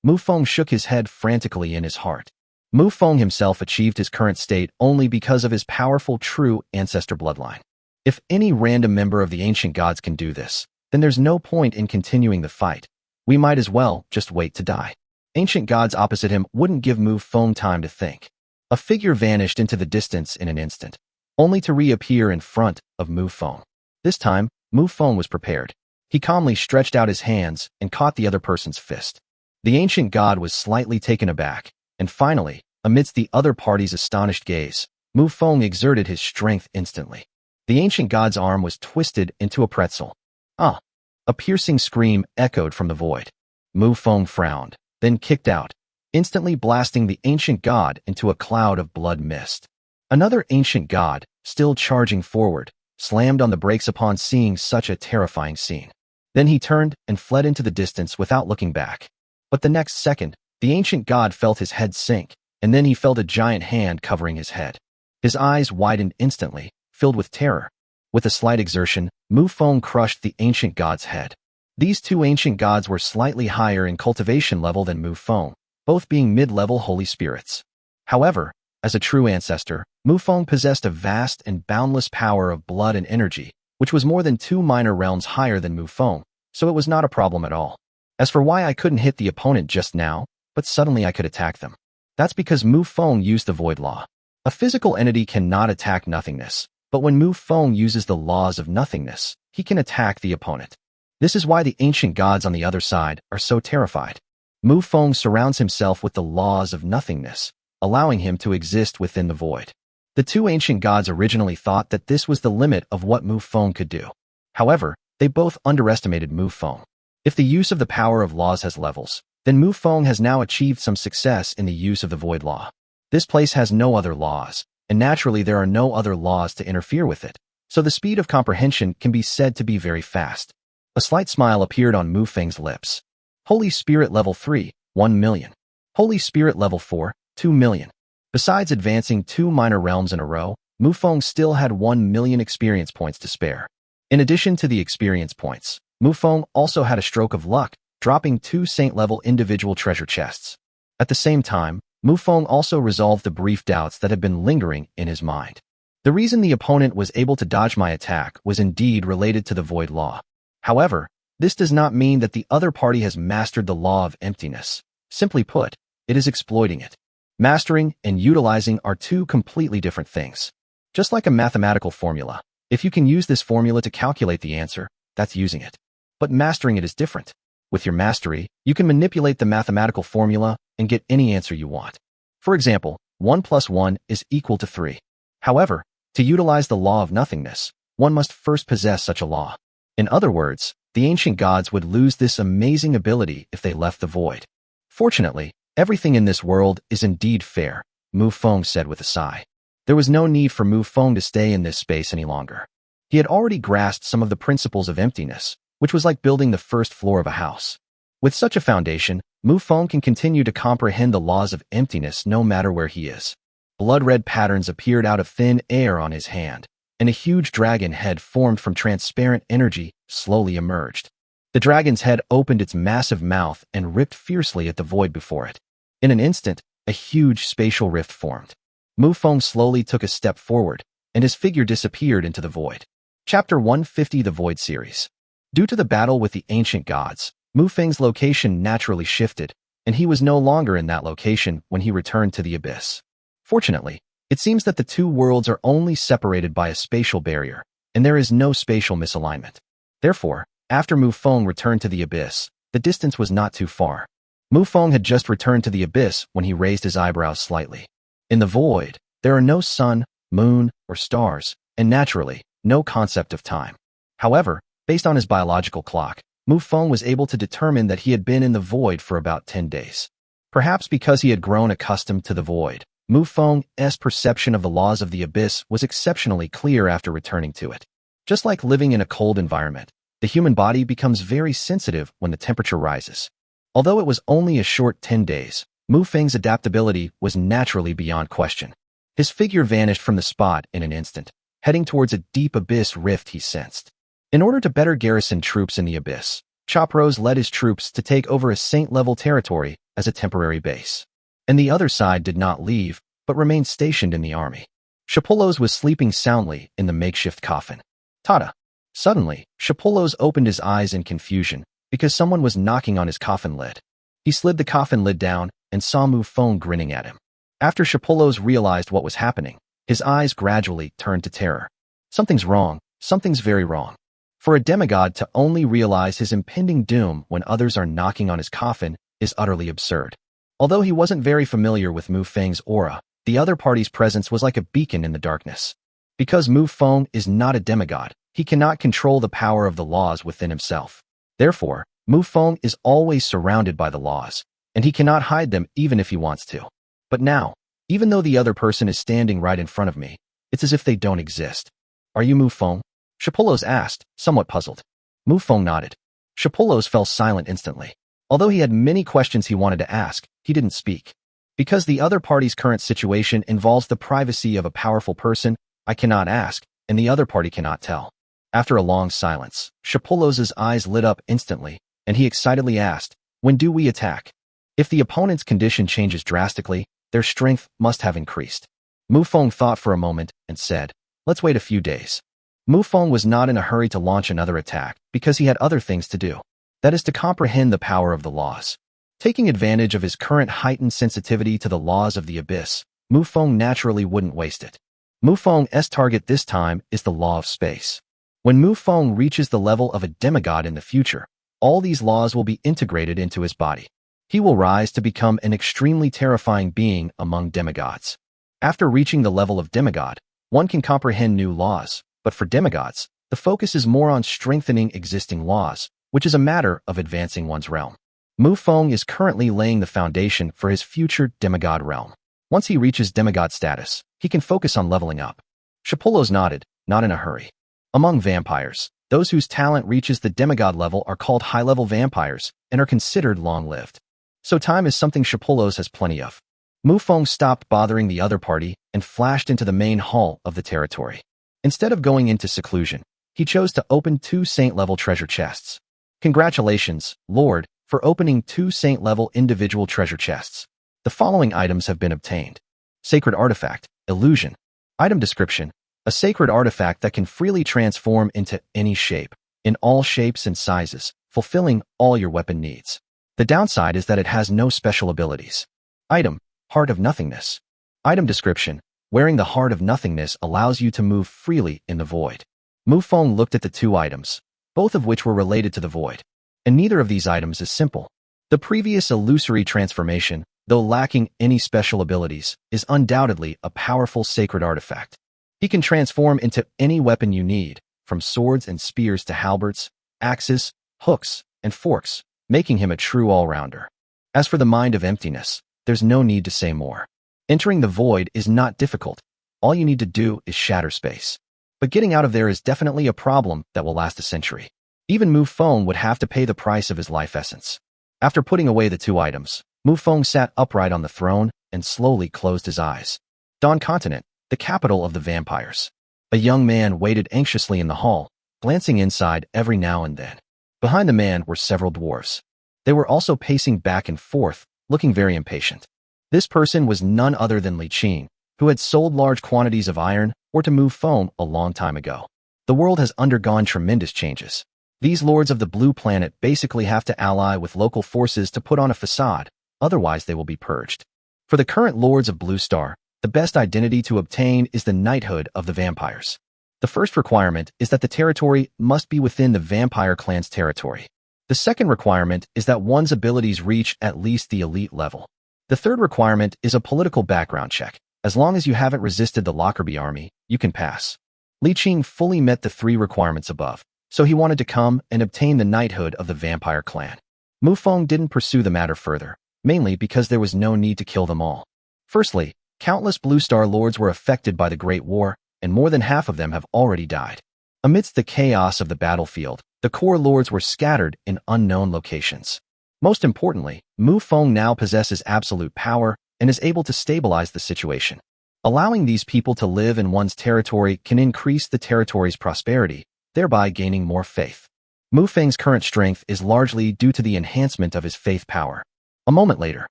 Mufong shook his head frantically in his heart. Mufong himself achieved his current state only because of his powerful true ancestor bloodline. If any random member of the ancient gods can do this, then there's no point in continuing the fight. We might as well just wait to die. Ancient gods opposite him wouldn't give Mufong time to think. A figure vanished into the distance in an instant, only to reappear in front of Mufong. This time, Mufong was prepared. He calmly stretched out his hands and caught the other person's fist. The ancient god was slightly taken aback, and finally, amidst the other party's astonished gaze, Mufong exerted his strength instantly. The ancient god's arm was twisted into a pretzel. Ah! A piercing scream echoed from the void. Mufong frowned, then kicked out, instantly blasting the ancient god into a cloud of blood mist. Another ancient god, still charging forward, slammed on the brakes upon seeing such a terrifying scene. Then he turned and fled into the distance without looking back. But the next second, the ancient god felt his head sink, and then he felt a giant hand covering his head. His eyes widened instantly, filled with terror. With a slight exertion, Mufong crushed the ancient god's head. These two ancient gods were slightly higher in cultivation level than Mufong, both being mid-level holy spirits. However, as a true ancestor, Mufong possessed a vast and boundless power of blood and energy, which was more than 2 minor realms higher than Mufong, so it was not a problem at all. As for why I couldn't hit the opponent just now, but suddenly I could attack them. That's because Mufong used the void law. A physical entity cannot attack nothingness, but when Mufong uses the laws of nothingness, he can attack the opponent. This is why the ancient gods on the other side are so terrified. Mufong surrounds himself with the laws of nothingness, allowing him to exist within the void. The two ancient gods originally thought that this was the limit of what Mufong could do. However, they both underestimated Mufong. If the use of the power of laws has levels, then Mufong has now achieved some success in the use of the void law. This place has no other laws, and naturally there are no other laws to interfere with it, so the speed of comprehension can be said to be very fast. A slight smile appeared on Mufeng's lips. Holy Spirit level 3, 1 million. Holy Spirit level 4, 2 million. Besides advancing 2 minor realms in a row, Mufong still had 1 million experience points to spare. In addition to the experience points, Mufong also had a stroke of luck, dropping 2 saint-level individual treasure chests. At the same time, Mufong also resolved the brief doubts that had been lingering in his mind. The reason the opponent was able to dodge my attack was indeed related to the void law. However, this does not mean that the other party has mastered the law of emptiness. Simply put, it is exploiting it. Mastering and utilizing are two completely different things. Just like a mathematical formula, if you can use this formula to calculate the answer, that's using it. But mastering it is different. With your mastery, you can manipulate the mathematical formula and get any answer you want. For example, 1 plus 1 is equal to 3. However, to utilize the law of nothingness, one must first possess such a law. In other words, the ancient gods would lose this amazing ability if they left the void. Fortunately, everything in this world is indeed fair, Mufong said with a sigh. There was no need for Mufong to stay in this space any longer. He had already grasped some of the principles of emptiness, which was like building the first floor of a house. With such a foundation, Mufong can continue to comprehend the laws of emptiness no matter where he is. Blood-red patterns appeared out of thin air on his hand, and a huge dragon head formed from transparent energy slowly emerged. The dragon's head opened its massive mouth and ripped fiercely at the void before it. In an instant, a huge spatial rift formed. Mufong slowly took a step forward, and his figure disappeared into the void. Chapter 150, The Void Series. Due to the battle with the ancient gods, Mufeng's location naturally shifted, and he was no longer in that location when he returned to the abyss. Fortunately, it seems that the two worlds are only separated by a spatial barrier, and there is no spatial misalignment. Therefore, after Mufong returned to the abyss, the distance was not too far. Mufong had just returned to the abyss when he raised his eyebrows slightly. In the void, there are no sun, moon, or stars, and naturally, no concept of time. However, based on his biological clock, Mufong was able to determine that he had been in the void for about 10 days. Perhaps because he had grown accustomed to the void, Mufong's perception of the laws of the abyss was exceptionally clear after returning to it. Just like living in a cold environment, the human body becomes very sensitive when the temperature rises. Although it was only a short 10 days, Mufong's adaptability was naturally beyond question. His figure vanished from the spot in an instant, heading towards a deep abyss rift he sensed. In order to better garrison troops in the abyss, Chopros led his troops to take over a saint-level territory as a temporary base. And the other side did not leave, but remained stationed in the army. Shapolos was sleeping soundly in the makeshift coffin. Tada! Suddenly, Shapolos opened his eyes in confusion because someone was knocking on his coffin lid. He slid the coffin lid down and saw Mufong grinning at him. After Shapolos realized what was happening, his eyes gradually turned to terror. Something's wrong, something's very wrong. For a demigod to only realize his impending doom when others are knocking on his coffin is utterly absurd. Although he wasn't very familiar with Mufong's aura, the other party's presence was like a beacon in the darkness. Because Mufong is not a demigod, he cannot control the power of the laws within himself. Therefore, Mufong is always surrounded by the laws, and he cannot hide them even if he wants to. But now, even though the other person is standing right in front of me, it's as if they don't exist. Are you Mufong? Shapolos asked, somewhat puzzled. Mufong nodded. Shapolos fell silent instantly. Although he had many questions he wanted to ask, he didn't speak. Because the other party's current situation involves the privacy of a powerful person, I cannot ask, and the other party cannot tell. After a long silence, Shapolos' eyes lit up instantly, and he excitedly asked, when do we attack? If the opponent's condition changes drastically, their strength must have increased. Mufong thought for a moment and said, let's wait a few days. Mufong was not in a hurry to launch another attack because he had other things to do. That is to comprehend the power of the laws. Taking advantage of his current heightened sensitivity to the laws of the abyss, Mufong naturally wouldn't waste it. Mufong's target this time is the law of space. When Mufong reaches the level of a demigod in the future, all these laws will be integrated into his body. He will rise to become an extremely terrifying being among demigods. After reaching the level of demigod, one can comprehend new laws, but for demigods, the focus is more on strengthening existing laws, which is a matter of advancing one's realm. Mufong is currently laying the foundation for his future demigod realm. Once he reaches demigod status, he can focus on leveling up. Shapolos nodded, not in a hurry. Among vampires, those whose talent reaches the demigod level are called high-level vampires and are considered long-lived. So time is something Shapolos has plenty of. Mufong stopped bothering the other party and flashed into the main hall of the territory. Instead of going into seclusion, he chose to open 2 saint-level treasure chests. Congratulations, Lord, for opening 2 saint-level individual treasure chests. The following items have been obtained. Sacred Artifact, Illusion. Item description. A sacred artifact that can freely transform into any shape, in all shapes and sizes, fulfilling all your weapon needs. The downside is that it has no special abilities. Item, Heart of Nothingness. Item description. Wearing the Heart of Nothingness allows you to move freely in the void. Mufong looked at the 2 items, both of which were related to the void. And neither of these items is simple. The previous illusory transformation, though lacking any special abilities, is undoubtedly a powerful sacred artifact. He can transform into any weapon you need, from swords and spears to halberds, axes, hooks, and forks, making him a true all-rounder. As for the Mind of Emptiness, there's no need to say more. Entering the void is not difficult. All you need to do is shatter space. But getting out of there is definitely a problem that will last a century. Even Mufong would have to pay the price of his life essence. After putting away the 2 items, Mufong sat upright on the throne and slowly closed his eyes. Dawn Continent, the capital of the vampires. A young man waited anxiously in the hall, glancing inside every now and then. Behind the man were several dwarves. They were also pacing back and forth, looking very impatient. This person was none other than Li Qing, who had sold large quantities of iron ore to Mufong a long time ago. The world has undergone tremendous changes. These lords of the blue planet basically have to ally with local forces to put on a facade, otherwise they will be purged. For the current lords of Blue Star, the best identity to obtain is the knighthood of the vampires. The first requirement is that the territory must be within the vampire clan's territory. The second requirement is that one's abilities reach at least the elite level. The third requirement is a political background check. As long as you haven't resisted the Lockerbie army, you can pass. Li Qing fully met the 3 requirements above, so he wanted to come and obtain the knighthood of the vampire clan. Mufong didn't pursue the matter further, mainly because there was no need to kill them all. Firstly, countless Blue Star Lords were affected by the Great War, and more than half of them have already died. Amidst the chaos of the battlefield, the core lords were scattered in unknown locations. Most importantly, Mufong now possesses absolute power and is able to stabilize the situation. Allowing these people to live in one's territory can increase the territory's prosperity, thereby gaining more faith. Mufeng's current strength is largely due to the enhancement of his faith power. A moment later,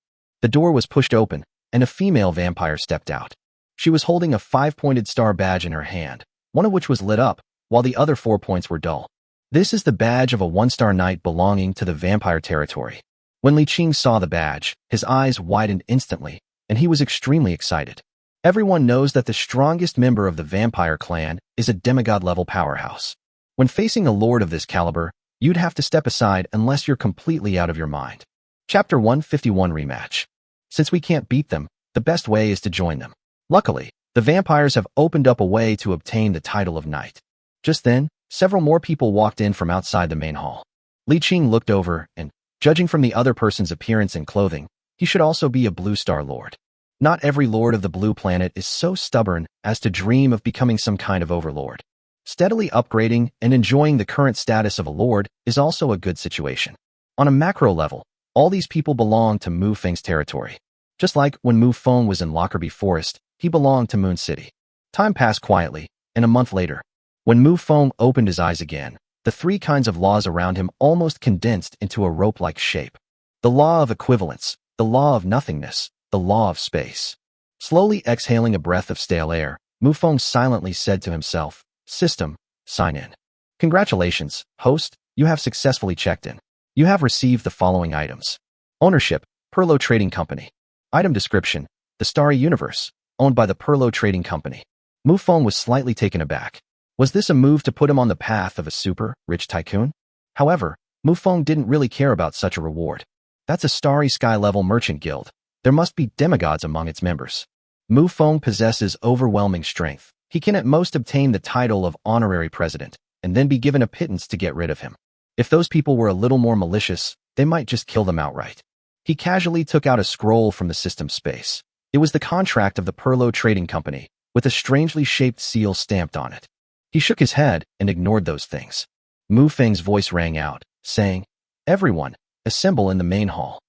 the door was pushed open, and a female vampire stepped out. She was holding a 5-pointed star badge in her hand, one of which was lit up, while the other 4 points were dull. This is the badge of a 1-star knight belonging to the vampire territory. When Li Qing saw the badge, his eyes widened instantly, and he was extremely excited. Everyone knows that the strongest member of the vampire clan is a demigod-level powerhouse. When facing a lord of this caliber, you'd have to step aside unless you're completely out of your mind. Chapter 151 Rematch. Since we can't beat them, the best way is to join them. Luckily, the vampires have opened up a way to obtain the title of knight. Just then, several more people walked in from outside the main hall. Li Qing looked over and, judging from the other person's appearance and clothing, he should also be a Blue Star Lord. Not every lord of the Blue Planet is so stubborn as to dream of becoming some kind of overlord. Steadily upgrading and enjoying the current status of a lord is also a good situation. On a macro level, all these people belong to Mufeng's territory. Just like when Mufong was in Lockerbie Forest, he belonged to Moon City. Time passed quietly, and a month later, when Mufong opened his eyes again, the 3 kinds of laws around him almost condensed into a rope-like shape. The law of equivalence, the law of nothingness, the law of space. Slowly exhaling a breath of stale air, Mufong silently said to himself, "System, sign in." Congratulations, host, you have successfully checked in. You have received the following items. Ownership, Perlo Trading Company. Item description, the Starry Universe, owned by the Perlo Trading Company. Mufong was slightly taken aback. Was this a move to put him on the path of a super rich tycoon? However, Mufong didn't really care about such a reward. That's a Starry Sky-level merchant guild. There must be demigods among its members. Mufong possesses overwhelming strength. He can at most obtain the title of honorary president, and then be given a pittance to get rid of him. If those people were a little more malicious, they might just kill them outright. He casually took out a scroll from the system space. It was the contract of the Perlo Trading Company, with a strangely shaped seal stamped on it. He shook his head and ignored those things. Mufeng's voice rang out, saying, "Everyone, assemble in the main hall."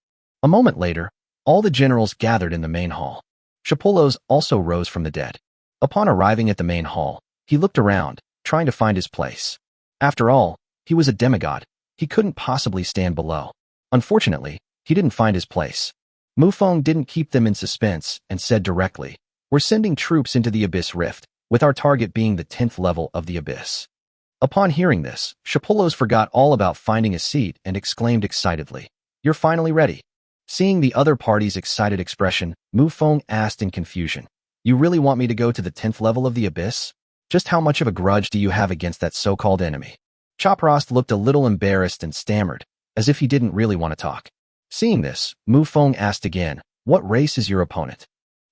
A moment later, all the generals gathered in the main hall. Chapolos also rose from the dead. Upon arriving at the main hall, he looked around, trying to find his place. After all, he was a demigod. He couldn't possibly stand below. Unfortunately, he didn't find his place. Mufong didn't keep them in suspense and said directly, "We're sending troops into the Abyss Rift, with our target being the 10th level of the Abyss." Upon hearing this, Chapolos forgot all about finding a seat and exclaimed excitedly, "You're finally ready." Seeing the other party's excited expression, Mufong asked in confusion, "You really want me to go to the 10th level of the Abyss? Just how much of a grudge do you have against that so-called enemy?" Choprost looked a little embarrassed and stammered, as if he didn't really want to talk. Seeing this, Mufong asked again, "What race is your opponent?"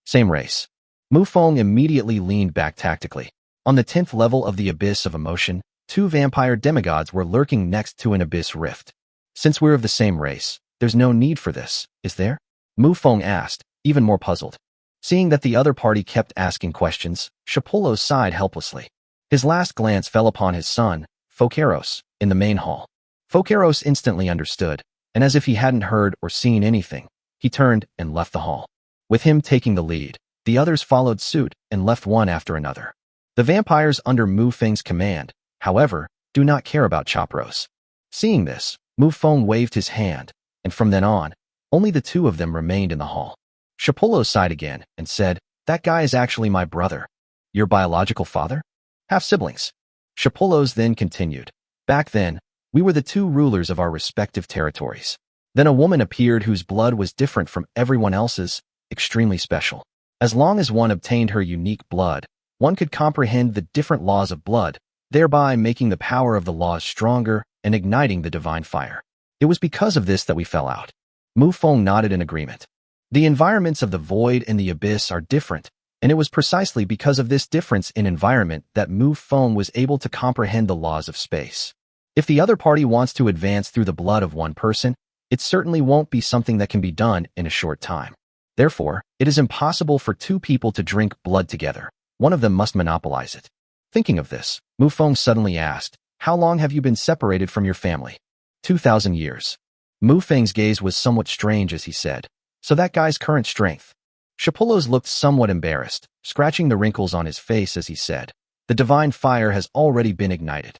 "Same race." Mufong immediately leaned back tactically. On the 10th level of the Abyss of Emotion, 2 vampire demigods were lurking next to an Abyss Rift. "Since we're of the same race, there's no need for this, is there?" Mufong asked, even more puzzled. Seeing that the other party kept asking questions, Chapolos sighed helplessly. His last glance fell upon his son, Fokeros, in the main hall. Fokeros instantly understood, and as if he hadn't heard or seen anything, he turned and left the hall. With him taking the lead, the others followed suit and left one after another. The vampires under Mufeng's command, however, do not care about Chopros. Seeing this, Mufong waved his hand, and from then on, only the 2 of them remained in the hall. Chapolos sighed again and said, "That guy is actually my brother." "Your biological father?" "Half-siblings." Chapolos then continued, "Back then, we were the 2 rulers of our respective territories. Then a woman appeared whose blood was different from everyone else's, extremely special. As long as one obtained her unique blood, one could comprehend the different laws of blood, thereby making the power of the laws stronger and igniting the divine fire. It was because of this that we fell out." Mufong nodded in agreement. The environments of the void and the abyss are different, and it was precisely because of this difference in environment that Mufong was able to comprehend the laws of space. If the other party wants to advance through the blood of one person, it certainly won't be something that can be done in a short time. Therefore, it is impossible for two people to drink blood together. One of them must monopolize it. Thinking of this, Mufong suddenly asked, "How long have you been separated from your family?" 2,000 years. Mufeng's gaze was somewhat strange as he said, "So that guy's current strength." Chapullos looked somewhat embarrassed, scratching the wrinkles on his face as he said, "The divine fire has already been ignited."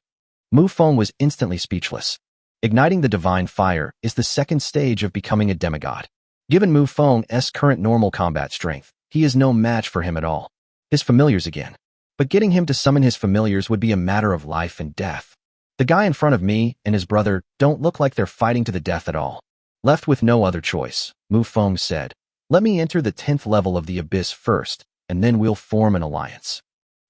Mufong was instantly speechless. Igniting the divine fire is the second stage of becoming a demigod. Given Mufong's current normal combat strength, he is no match for him at all. His familiars again. But getting him to summon his familiars would be a matter of life and death. The guy in front of me and his brother don't look like they're fighting to the death at all. Left with no other choice, Mufong said, "Let me enter the 10th level of the abyss first, and then we'll form an alliance."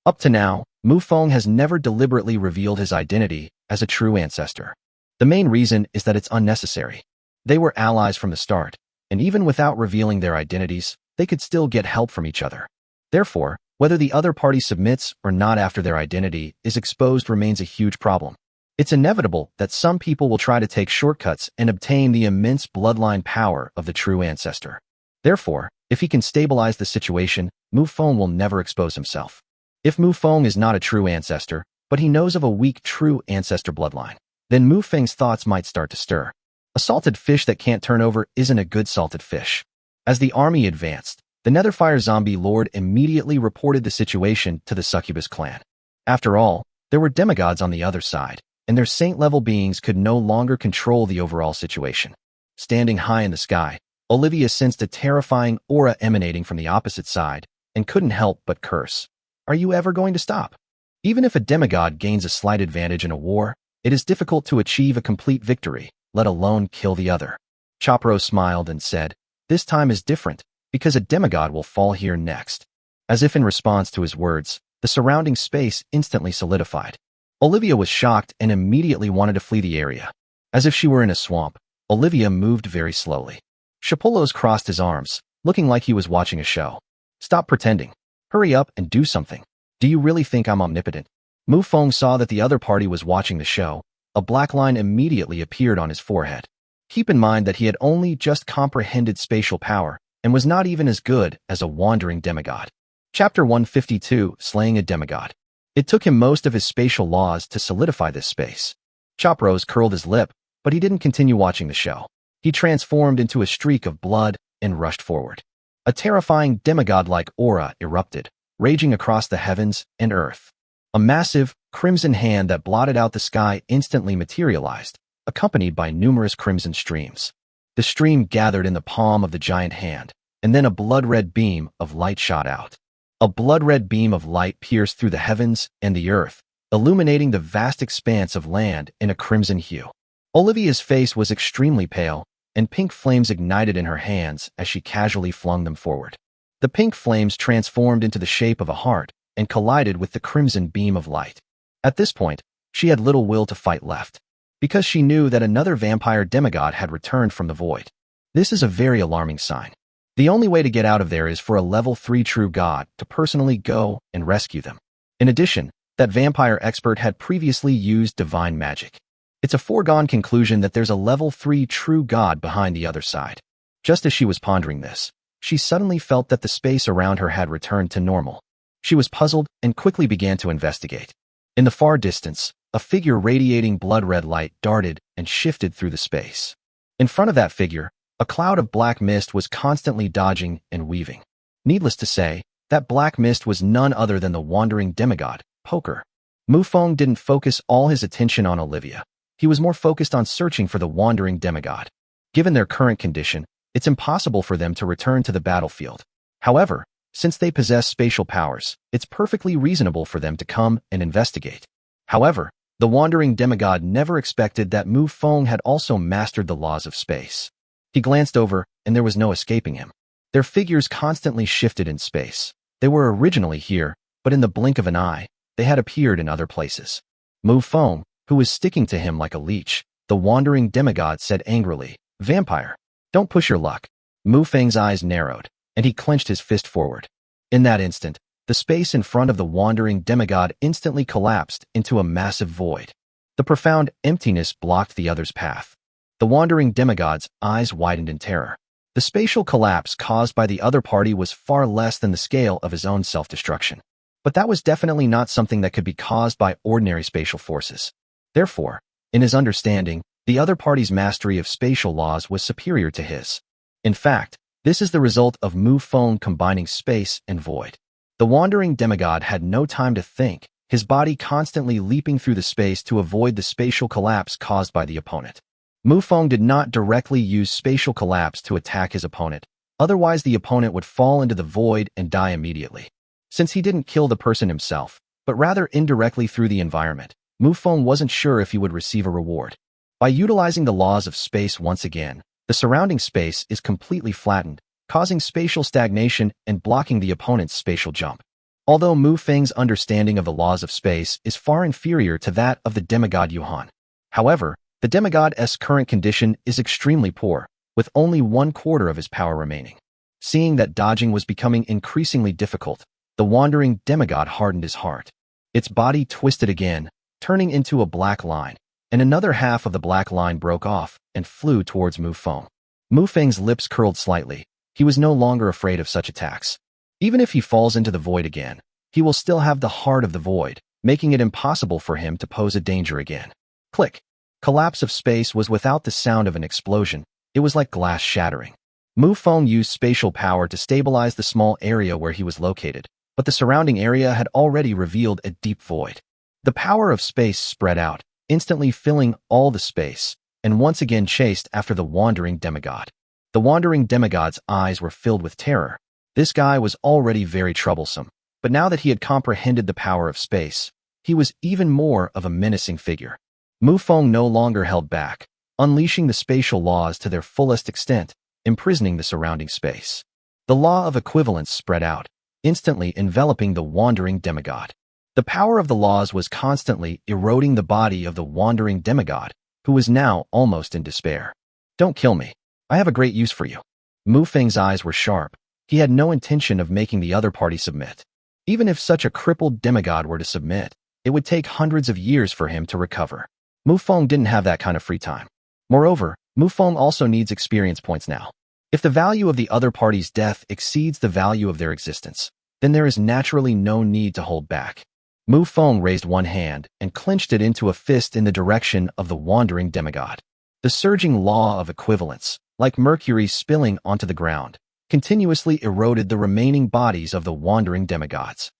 Up to now, Mufong has never deliberately revealed his identity as a true ancestor. The main reason is that it's unnecessary. They were allies from the start, and even without revealing their identities, they could still get help from each other. Therefore, whether the other party submits or not after their identity is exposed remains a huge problem. It's inevitable that some people will try to take shortcuts and obtain the immense bloodline power of the true ancestor. Therefore, if he can stabilize the situation, Mufong will never expose himself. If Mufong is not a true ancestor, but he knows of a weak true ancestor bloodline, then Mufeng's thoughts might start to stir. A salted fish that can't turn over isn't a good salted fish. As the army advanced, the Netherfire zombie lord immediately reported the situation to the succubus clan. After all, there were demigods on the other side, and their saint-level beings could no longer control the overall situation. Standing high in the sky, Olivia sensed a terrifying aura emanating from the opposite side and couldn't help but curse. Are you ever going to stop? Even if a demigod gains a slight advantage in a war, it is difficult to achieve a complete victory, let alone kill the other. Chopro smiled and said, "This time is different, because a demigod will fall here next." As if in response to his words, the surrounding space instantly solidified. Olivia was shocked and immediately wanted to flee the area. As if she were in a swamp, Olivia moved very slowly. Chapullos crossed his arms, looking like he was watching a show. "Stop pretending. Hurry up and do something. Do you really think I'm omnipotent?" Mufong saw that the other party was watching the show. A black line immediately appeared on his forehead. Keep in mind that he had only just comprehended spatial power and was not even as good as a wandering demigod. Chapter 152, Slaying a Demigod. It took him most of his spatial laws to solidify this space. Chopros curled his lip, but he didn't continue watching the show. He transformed into a streak of blood and rushed forward. A terrifying demigod-like aura erupted, raging across the heavens and earth. A massive, crimson hand that blotted out the sky instantly materialized, accompanied by numerous crimson streams. The stream gathered in the palm of the giant hand, and then a blood-red beam of light shot out. A blood-red beam of light pierced through the heavens and the earth, illuminating the vast expanse of land in a crimson hue. Olivia's face was extremely pale, and pink flames ignited in her hands as she casually flung them forward. The pink flames transformed into the shape of a heart and collided with the crimson beam of light. At this point, she had little will to fight left, because she knew that another vampire demigod had returned from the void. This is a very alarming sign. The only way to get out of there is for a level 3 true god to personally go and rescue them. In addition, that vampire expert had previously used divine magic. It's a foregone conclusion that there's a level 3 true god behind the other side. Just as she was pondering this, she suddenly felt that the space around her had returned to normal. She was puzzled and quickly began to investigate. In the far distance, a figure radiating blood-red light darted and shifted through the space. In front of that figure, a cloud of black mist was constantly dodging and weaving. Needless to say, that black mist was none other than the wandering demigod, Poker. Mufong didn't focus all his attention on Olivia. He was more focused on searching for the wandering demigod. Given their current condition, it's impossible for them to return to the battlefield. However, since they possess spatial powers, it's perfectly reasonable for them to come and investigate. However, the wandering demigod never expected that Mufong had also mastered the laws of space. He glanced over, and there was no escaping him. Their figures constantly shifted in space. They were originally here, but in the blink of an eye, they had appeared in other places. Mufong, who was sticking to him like a leech, the wandering demigod said angrily, "Vampire, don't push your luck." Mufeng's eyes narrowed, and he clenched his fist forward. In that instant, the space in front of the wandering demigod instantly collapsed into a massive void. The profound emptiness blocked the other's path. The wandering demigod's eyes widened in terror. The spatial collapse caused by the other party was far less than the scale of his own self-destruction. But that was definitely not something that could be caused by ordinary spatial forces. Therefore, in his understanding, the other party's mastery of spatial laws was superior to his. In fact, this is the result of Mufong combining space and void. The wandering demigod had no time to think, his body constantly leaping through the space to avoid the spatial collapse caused by the opponent. Mufong did not directly use spatial collapse to attack his opponent, otherwise the opponent would fall into the void and die immediately. Since he didn't kill the person himself, but rather indirectly through the environment, Mufong wasn't sure if he would receive a reward. By utilizing the laws of space once again, the surrounding space is completely flattened, causing spatial stagnation and blocking the opponent's spatial jump. Although Mufeng's understanding of the laws of space is far inferior to that of the demigod Yuhan. However, the demigod's current condition is extremely poor, with only 1/4 of his power remaining. Seeing that dodging was becoming increasingly difficult, the wandering demigod hardened his heart. Its body twisted again, turning into a black line, and another half of the black line broke off and flew towards Mufong. Mufeng's lips curled slightly. He was no longer afraid of such attacks. Even if he falls into the void again, he will still have the heart of the void, making it impossible for him to pose a danger again. Click. Collapse of space was without the sound of an explosion. It was like glass shattering. Mufong used spatial power to stabilize the small area where he was located, but the surrounding area had already revealed a deep void. The power of space spread out, instantly filling all the space, and once again chased after the wandering demigod. The wandering demigod's eyes were filled with terror. This guy was already very troublesome, but now that he had comprehended the power of space, he was even more of a menacing figure. Mufong no longer held back, unleashing the spatial laws to their fullest extent, imprisoning the surrounding space. The law of equivalence spread out, instantly enveloping the wandering demigod. The power of the laws was constantly eroding the body of the wandering demigod, who was now almost in despair. Don't kill me. I have a great use for you. Mufeng's eyes were sharp. He had no intention of making the other party submit. Even if such a crippled demigod were to submit, it would take hundreds of years for him to recover. Mufong didn't have that kind of free time. Moreover, Mufong also needs experience points now. If the value of the other party's death exceeds the value of their existence, then there is naturally no need to hold back. Mufong raised one hand and clenched it into a fist in the direction of the wandering demigod. The surging law of equivalence, like mercury spilling onto the ground, continuously eroded the remaining bodies of the wandering demigods.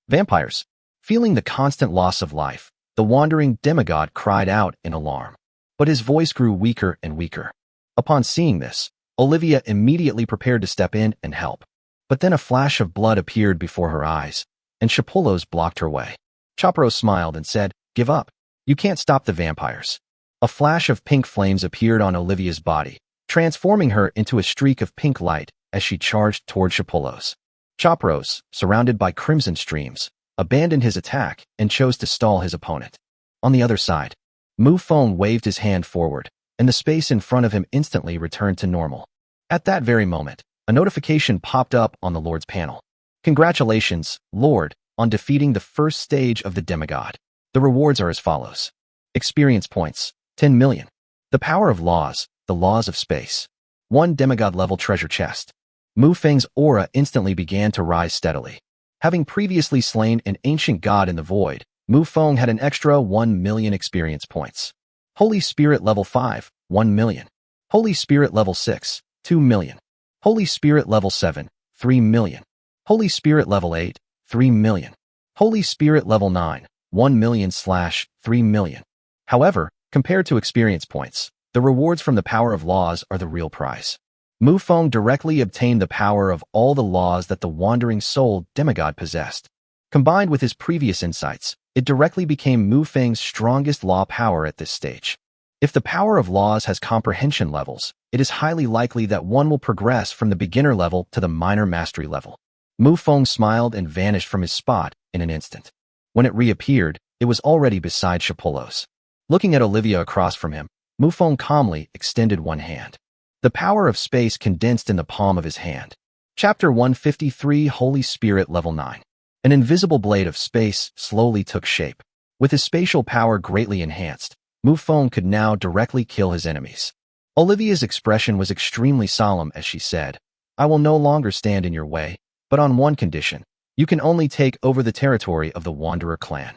Vampires! Feeling the constant loss of life, the wandering demigod cried out in alarm. But his voice grew weaker and weaker. Upon seeing this, Olivia immediately prepared to step in and help. But then a flash of blood appeared before her eyes, and Chapulos blocked her way. Chapulos smiled and said, "Give up. You can't stop the vampires." A flash of pink flames appeared on Olivia's body, transforming her into a streak of pink light as she charged toward Chapulos. Chapulos, surrounded by crimson streams, abandoned his attack and chose to stall his opponent. On the other side, Mufong waved his hand forward, and the space in front of him instantly returned to normal. At that very moment, a notification popped up on the Lord's panel. "Congratulations, Lord, on defeating the first stage of the demigod. The rewards are as follows. Experience points, 10 million. The power of laws, the laws of space. 1 demigod-level treasure chest." Mufeng's aura instantly began to rise steadily. Having previously slain an ancient god in the void, Mufong had an extra 1 million experience points. Holy Spirit level 5, 1 million. Holy Spirit level 6, 2 million. Holy Spirit level 7, 3 million. Holy Spirit level 8, 3 million. Holy Spirit level 9, 1 million/3 million. However, compared to experience points, the rewards from the power of laws are the real prize. Mufong directly obtained the power of all the laws that the wandering soul demigod possessed. Combined with his previous insights, it directly became Mufeng's strongest law power at this stage. If the power of laws has comprehension levels, it is highly likely that one will progress from the beginner level to the minor mastery level. Mufong smiled and vanished from his spot in an instant. When it reappeared, it was already beside Chapulos. Looking at Olivia across from him, Mufong calmly extended one hand. The power of space condensed in the palm of his hand. Chapter 153, Holy Spirit level 9. An invisible blade of space slowly took shape. With his spatial power greatly enhanced, Mufong could now directly kill his enemies. Olivia's expression was extremely solemn as she said, "I will no longer stand in your way, but on one condition. You can only take over the territory of the Wanderer clan."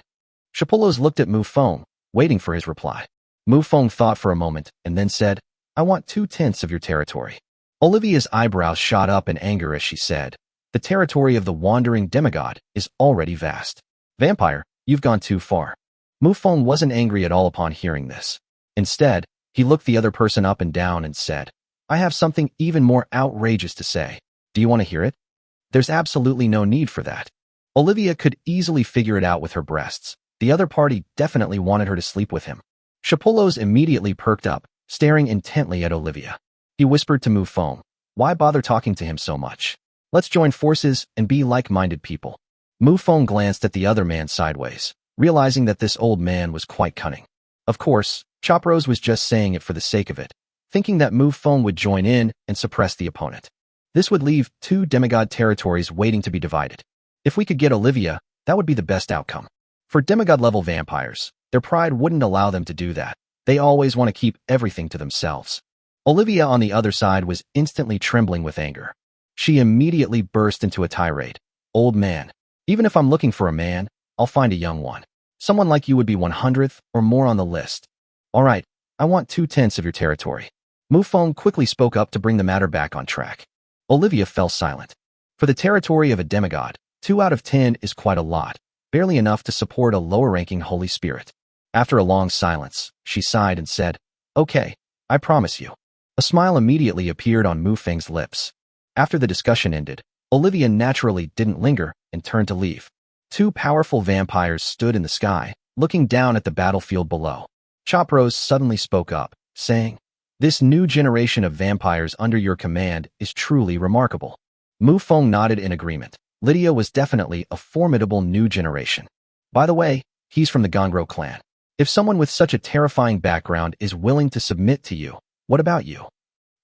Chapulos looked at Mufong, waiting for his reply. Mufong thought for a moment and then said, "I want 2/10 of your territory." Olivia's eyebrows shot up in anger as she said, "The territory of the wandering demigod is already vast. Vampire, you've gone too far." Mufong wasn't angry at all upon hearing this. Instead, he looked the other person up and down and said, "I have something even more outrageous to say. Do you want to hear it?" "There's absolutely no need for that." Olivia could easily figure it out with her breasts. The other party definitely wanted her to sleep with him. Chapulos immediately perked up, staring intently at Olivia. He whispered to Mufong, "Why bother talking to him so much? Let's join forces and be like-minded people." Mufong glanced at the other man sideways, realizing that this old man was quite cunning. Of course, Chapulos was just saying it for the sake of it, thinking that Mufong would join in and suppress the opponent. This would leave 2 demigod territories waiting to be divided. If we could get Olivia, that would be the best outcome. For demigod-level vampires, their pride wouldn't allow them to do that. They always want to keep everything to themselves. Olivia on the other side was instantly trembling with anger. She immediately burst into a tirade. "Old man, even if I'm looking for a man, I'll find a young one. Someone like you would be 100th or more on the list. All right, I want 2/10 of your territory." Mufong quickly spoke up to bring the matter back on track. Olivia fell silent. For the territory of a demigod, 2 out of 10 is quite a lot, barely enough to support a lower-ranking holy spirit. After a long silence, she sighed and said, "Okay, I promise you." A smile immediately appeared on Mufeng's lips. After the discussion ended, Olivia naturally didn't linger and turned to leave. 2 powerful vampires stood in the sky, looking down at the battlefield below. Chapulos suddenly spoke up, saying, "This new generation of vampires under your command is truly remarkable." Mufong nodded in agreement. Lydia was definitely a formidable new generation. By the way, he's from the Gongro clan. If someone with such a terrifying background is willing to submit to you, what about you?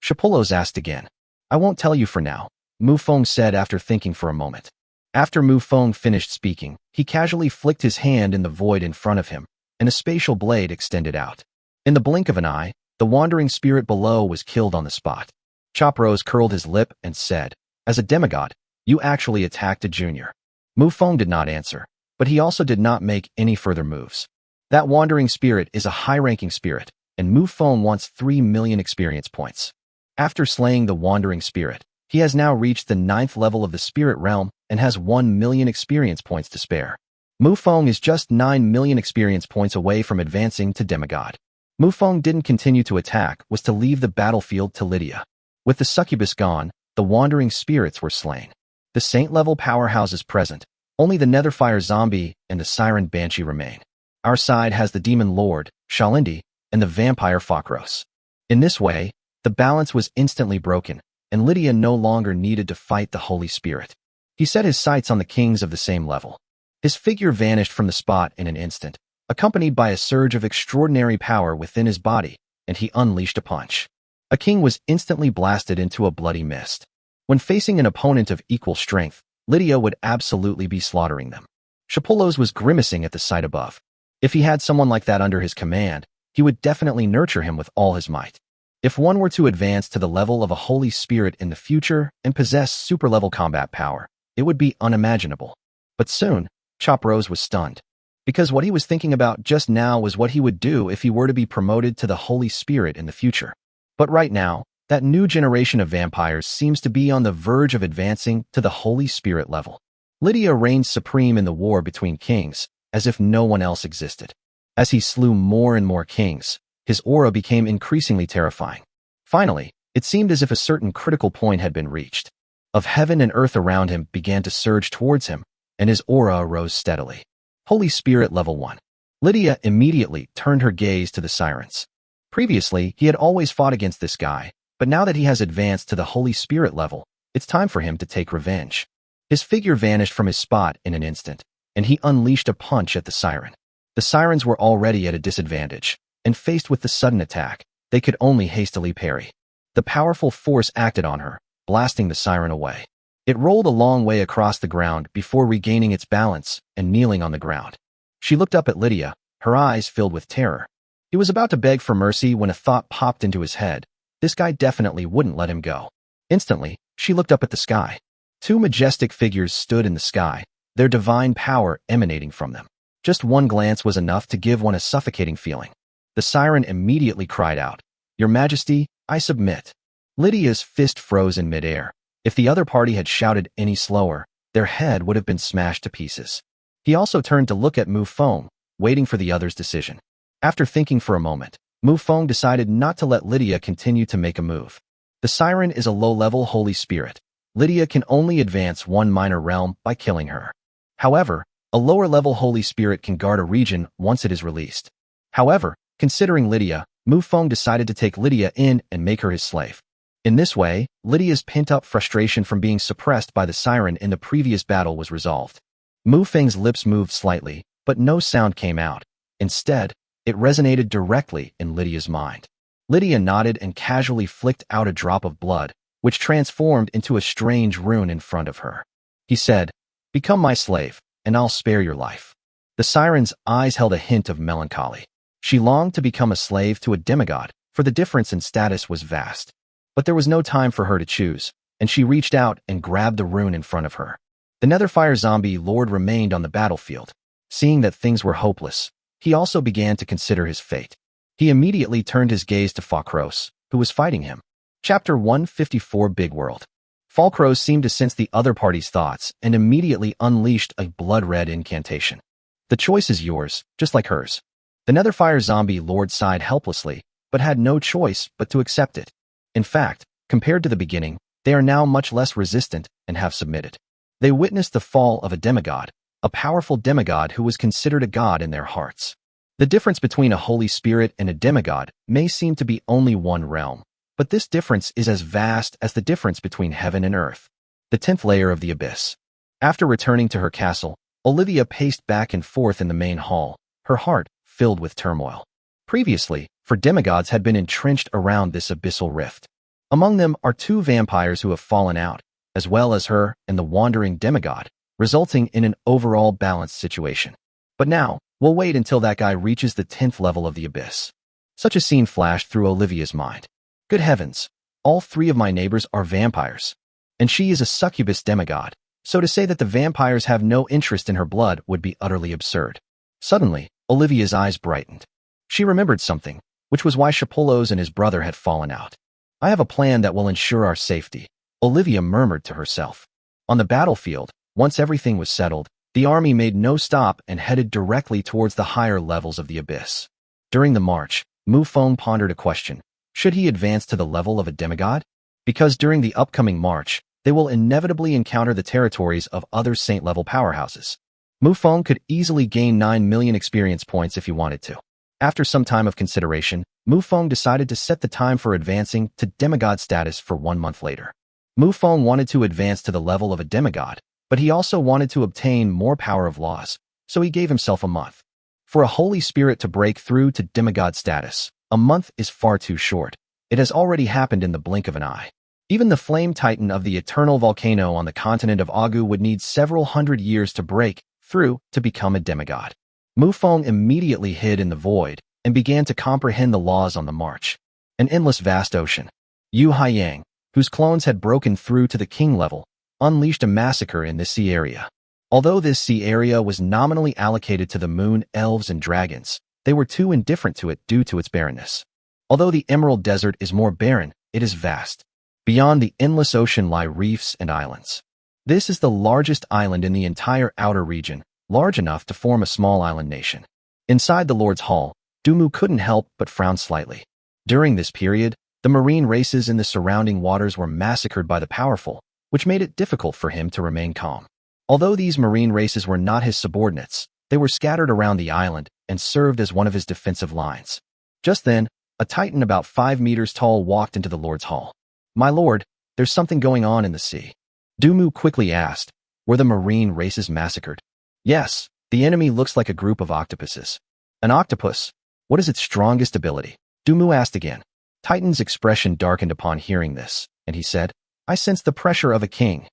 Chapulos asked again. "I won't tell you for now," Mufong said after thinking for a moment. After Mufong finished speaking, he casually flicked his hand in the void in front of him, and a spatial blade extended out. In the blink of an eye, the wandering spirit below was killed on the spot. Chapulos curled his lip and said, "As a demigod, you actually attacked a junior." Mufong did not answer, but he also did not make any further moves. That wandering spirit is a high-ranking spirit, and Mufong wants 3 million experience points. After slaying the wandering spirit, he has now reached the 9th level of the spirit realm and has 1 million experience points to spare. Mufong is just 9 million experience points away from advancing to demigod. Mufong didn't continue to attack, was to leave the battlefield to Lydia. With the succubus gone, the wandering spirits were slain. The saint-level powerhouses present, only the Netherfire zombie and the siren banshee remain. Our side has the demon lord, Shalindi, and the vampire Fakros. In this way, the balance was instantly broken, and Lydia no longer needed to fight the Holy Spirit. He set his sights on the kings of the same level. His figure vanished from the spot in an instant, accompanied by a surge of extraordinary power within his body, and he unleashed a punch. A king was instantly blasted into a bloody mist. When facing an opponent of equal strength, Lydia would absolutely be slaughtering them. Chapulos was grimacing at the sight above. If he had someone like that under his command, he would definitely nurture him with all his might. If one were to advance to the level of a holy spirit in the future and possess super-level combat power, it would be unimaginable. But soon, Chapulos was stunned. Because what he was thinking about just now was what he would do if he were to be promoted to the holy spirit in the future. But right now, that new generation of vampires seems to be on the verge of advancing to the holy spirit level. Lydia reigned supreme in the war between kings, as if no one else existed. As he slew more and more kings, his aura became increasingly terrifying. Finally, it seemed as if a certain critical point had been reached. Of heaven and earth around him began to surge towards him, and his aura rose steadily. Holy Spirit Level 1. Lydia immediately turned her gaze to the sirens. Previously, he had always fought against this guy, but now that he has advanced to the Holy Spirit level, it's time for him to take revenge. His figure vanished from his spot in an instant, and he unleashed a punch at the siren. The sirens were already at a disadvantage, and faced with the sudden attack, they could only hastily parry. The powerful force acted on her, blasting the siren away. It rolled a long way across the ground before regaining its balance and kneeling on the ground. She looked up at Lydia, her eyes filled with terror. He was about to beg for mercy when a thought popped into his head. This guy definitely wouldn't let him go. Instantly, she looked up at the sky. Two majestic figures stood in the sky, their divine power emanating from them. Just one glance was enough to give one a suffocating feeling. The siren immediately cried out, "Your Majesty, I submit." Lydia's fist froze in midair. If the other party had shouted any slower, their head would have been smashed to pieces. He also turned to look at Mufong, waiting for the other's decision. After thinking for a moment, Mufong decided not to let Lydia continue to make a move. The siren is a low-level holy spirit. Lydia can only advance one minor realm by killing her. However, a lower-level holy spirit can guard a region once it is released. However, considering Lydia, Mufong decided to take Lydia in and make her his slave. In this way, Lydia's pent-up frustration from being suppressed by the siren in the previous battle was resolved. Mufeng's lips moved slightly, but no sound came out. Instead, it resonated directly in Lydia's mind. Lydia nodded and casually flicked out a drop of blood, which transformed into a strange rune in front of her. He said, "Become my slave, and I'll spare your life." The siren's eyes held a hint of melancholy. She longed to become a slave to a demigod, for the difference in status was vast. But there was no time for her to choose, and she reached out and grabbed the rune in front of her. The Netherfire zombie lord remained on the battlefield. Seeing that things were hopeless, he also began to consider his fate. He immediately turned his gaze to Falkros, who was fighting him. Chapter 154 Big World. Falkros seemed to sense the other party's thoughts and immediately unleashed a blood-red incantation. "The choice is yours, just like hers." The Netherfire zombie lord sighed helplessly, but had no choice but to accept it. In fact, compared to the beginning, they are now much less resistant and have submitted. They witnessed the fall of a demigod, a powerful demigod who was considered a god in their hearts. The difference between a holy spirit and a demigod may seem to be only one realm, but this difference is as vast as the difference between heaven and earth. The 10th layer of the abyss. After returning to her castle, Olivia paced back and forth in the main hall, her heart filled with turmoil. Previously, for demigods had been entrenched around this abyssal rift. Among them are two vampires who have fallen out, as well as her and the wandering demigod, resulting in an overall balanced situation. But now, we'll wait until that guy reaches the 10th level of the abyss. Such a scene flashed through Olivia's mind. Good heavens, all three of my neighbors are vampires. And she is a succubus demigod, so to say that the vampires have no interest in her blood would be utterly absurd. Suddenly, Olivia's eyes brightened. She remembered something, which was why Shapolos and his brother had fallen out. "I have a plan that will ensure our safety," Olivia murmured to herself. On the battlefield, once everything was settled, the army made no stop and headed directly towards the higher levels of the abyss. During the march, Mufong pondered a question. Should he advance to the level of a demigod? Because during the upcoming march, they will inevitably encounter the territories of other saint-level powerhouses. Mufong could easily gain 9 million experience points if he wanted to. After some time of consideration, Mufong decided to set the time for advancing to demigod status for 1 month later. Mufong wanted to advance to the level of a demigod, but he also wanted to obtain more power of laws, so he gave himself a month. For a holy spirit to break through to demigod status, a month is far too short. It has already happened in the blink of an eye. Even the flame titan of the eternal volcano on the continent of Agu would need several hundred years to break through to become a demigod. Mufong immediately hid in the void and began to comprehend the laws on the march. An endless vast ocean. Yu Haiyang, whose clones had broken through to the king level, unleashed a massacre in this sea area. Although this sea area was nominally allocated to the moon, elves, and dragons, they were too indifferent to it due to its barrenness. Although the Emerald Desert is more barren, it is vast. Beyond the endless ocean lie reefs and islands. This is the largest island in the entire outer region, large enough to form a small island nation. Inside the Lord's Hall, Dumu couldn't help but frown slightly. During this period, the marine races in the surrounding waters were massacred by the powerful, which made it difficult for him to remain calm. Although these marine races were not his subordinates, they were scattered around the island and served as one of his defensive lines. Just then, a titan about 5 meters tall walked into the Lord's Hall. "My lord, there's something going on in the sea." Dumu quickly asked, "Were the marine races massacred?" "Yes, the enemy looks like a group of octopuses." "An octopus? What is its strongest ability?" Dumu asked again. Titan's expression darkened upon hearing this, and he said, "I sense the pressure of a king."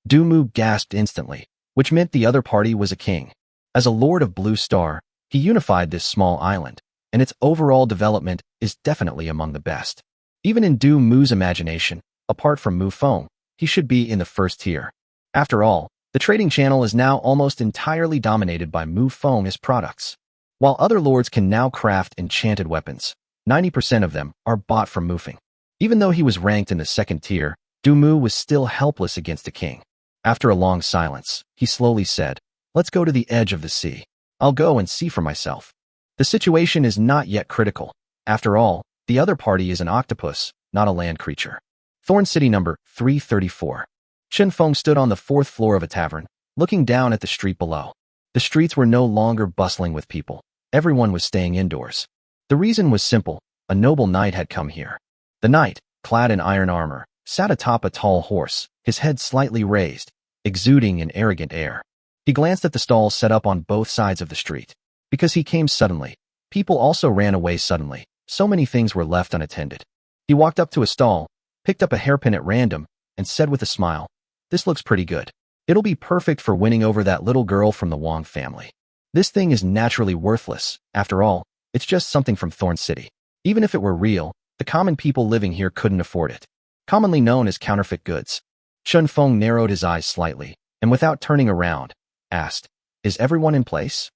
Dumu gasped instantly, which meant the other party was a king. As a Lord of Blue Star, he unified this small island, and its overall development is definitely among the best. Even in Du Mu's imagination, apart from Mufong, he should be in the first tier. After all, the trading channel is now almost entirely dominated by Mufong's products. While other lords can now craft enchanted weapons, 90% of them are bought from Mufong. Even though he was ranked in the second tier, Du Mu was still helpless against the king. After a long silence, he slowly said, "Let's go to the edge of the sea. I'll go and see for myself. The situation is not yet critical. After all, the other party is an octopus, not a land creature." Thorn City number 334. Chen Feng stood on the fourth floor of a tavern, looking down at the street below. The streets were no longer bustling with people. Everyone was staying indoors. The reason was simple. A noble knight had come here. The knight, clad in iron armor, sat atop a tall horse, his head slightly raised, exuding an arrogant air. He glanced at the stalls set up on both sides of the street. Because he came suddenly, people also ran away suddenly. So many things were left unattended. He walked up to a stall, picked up a hairpin at random, and said with a smile, "This looks pretty good. It'll be perfect for winning over that little girl from the Wong family. This thing is naturally worthless. After all, it's just something from Thorn City. Even if it were real, the common people living here couldn't afford it. Commonly known as counterfeit goods." Chen Feng narrowed his eyes slightly, and without turning around, asked, "Is everyone in place?"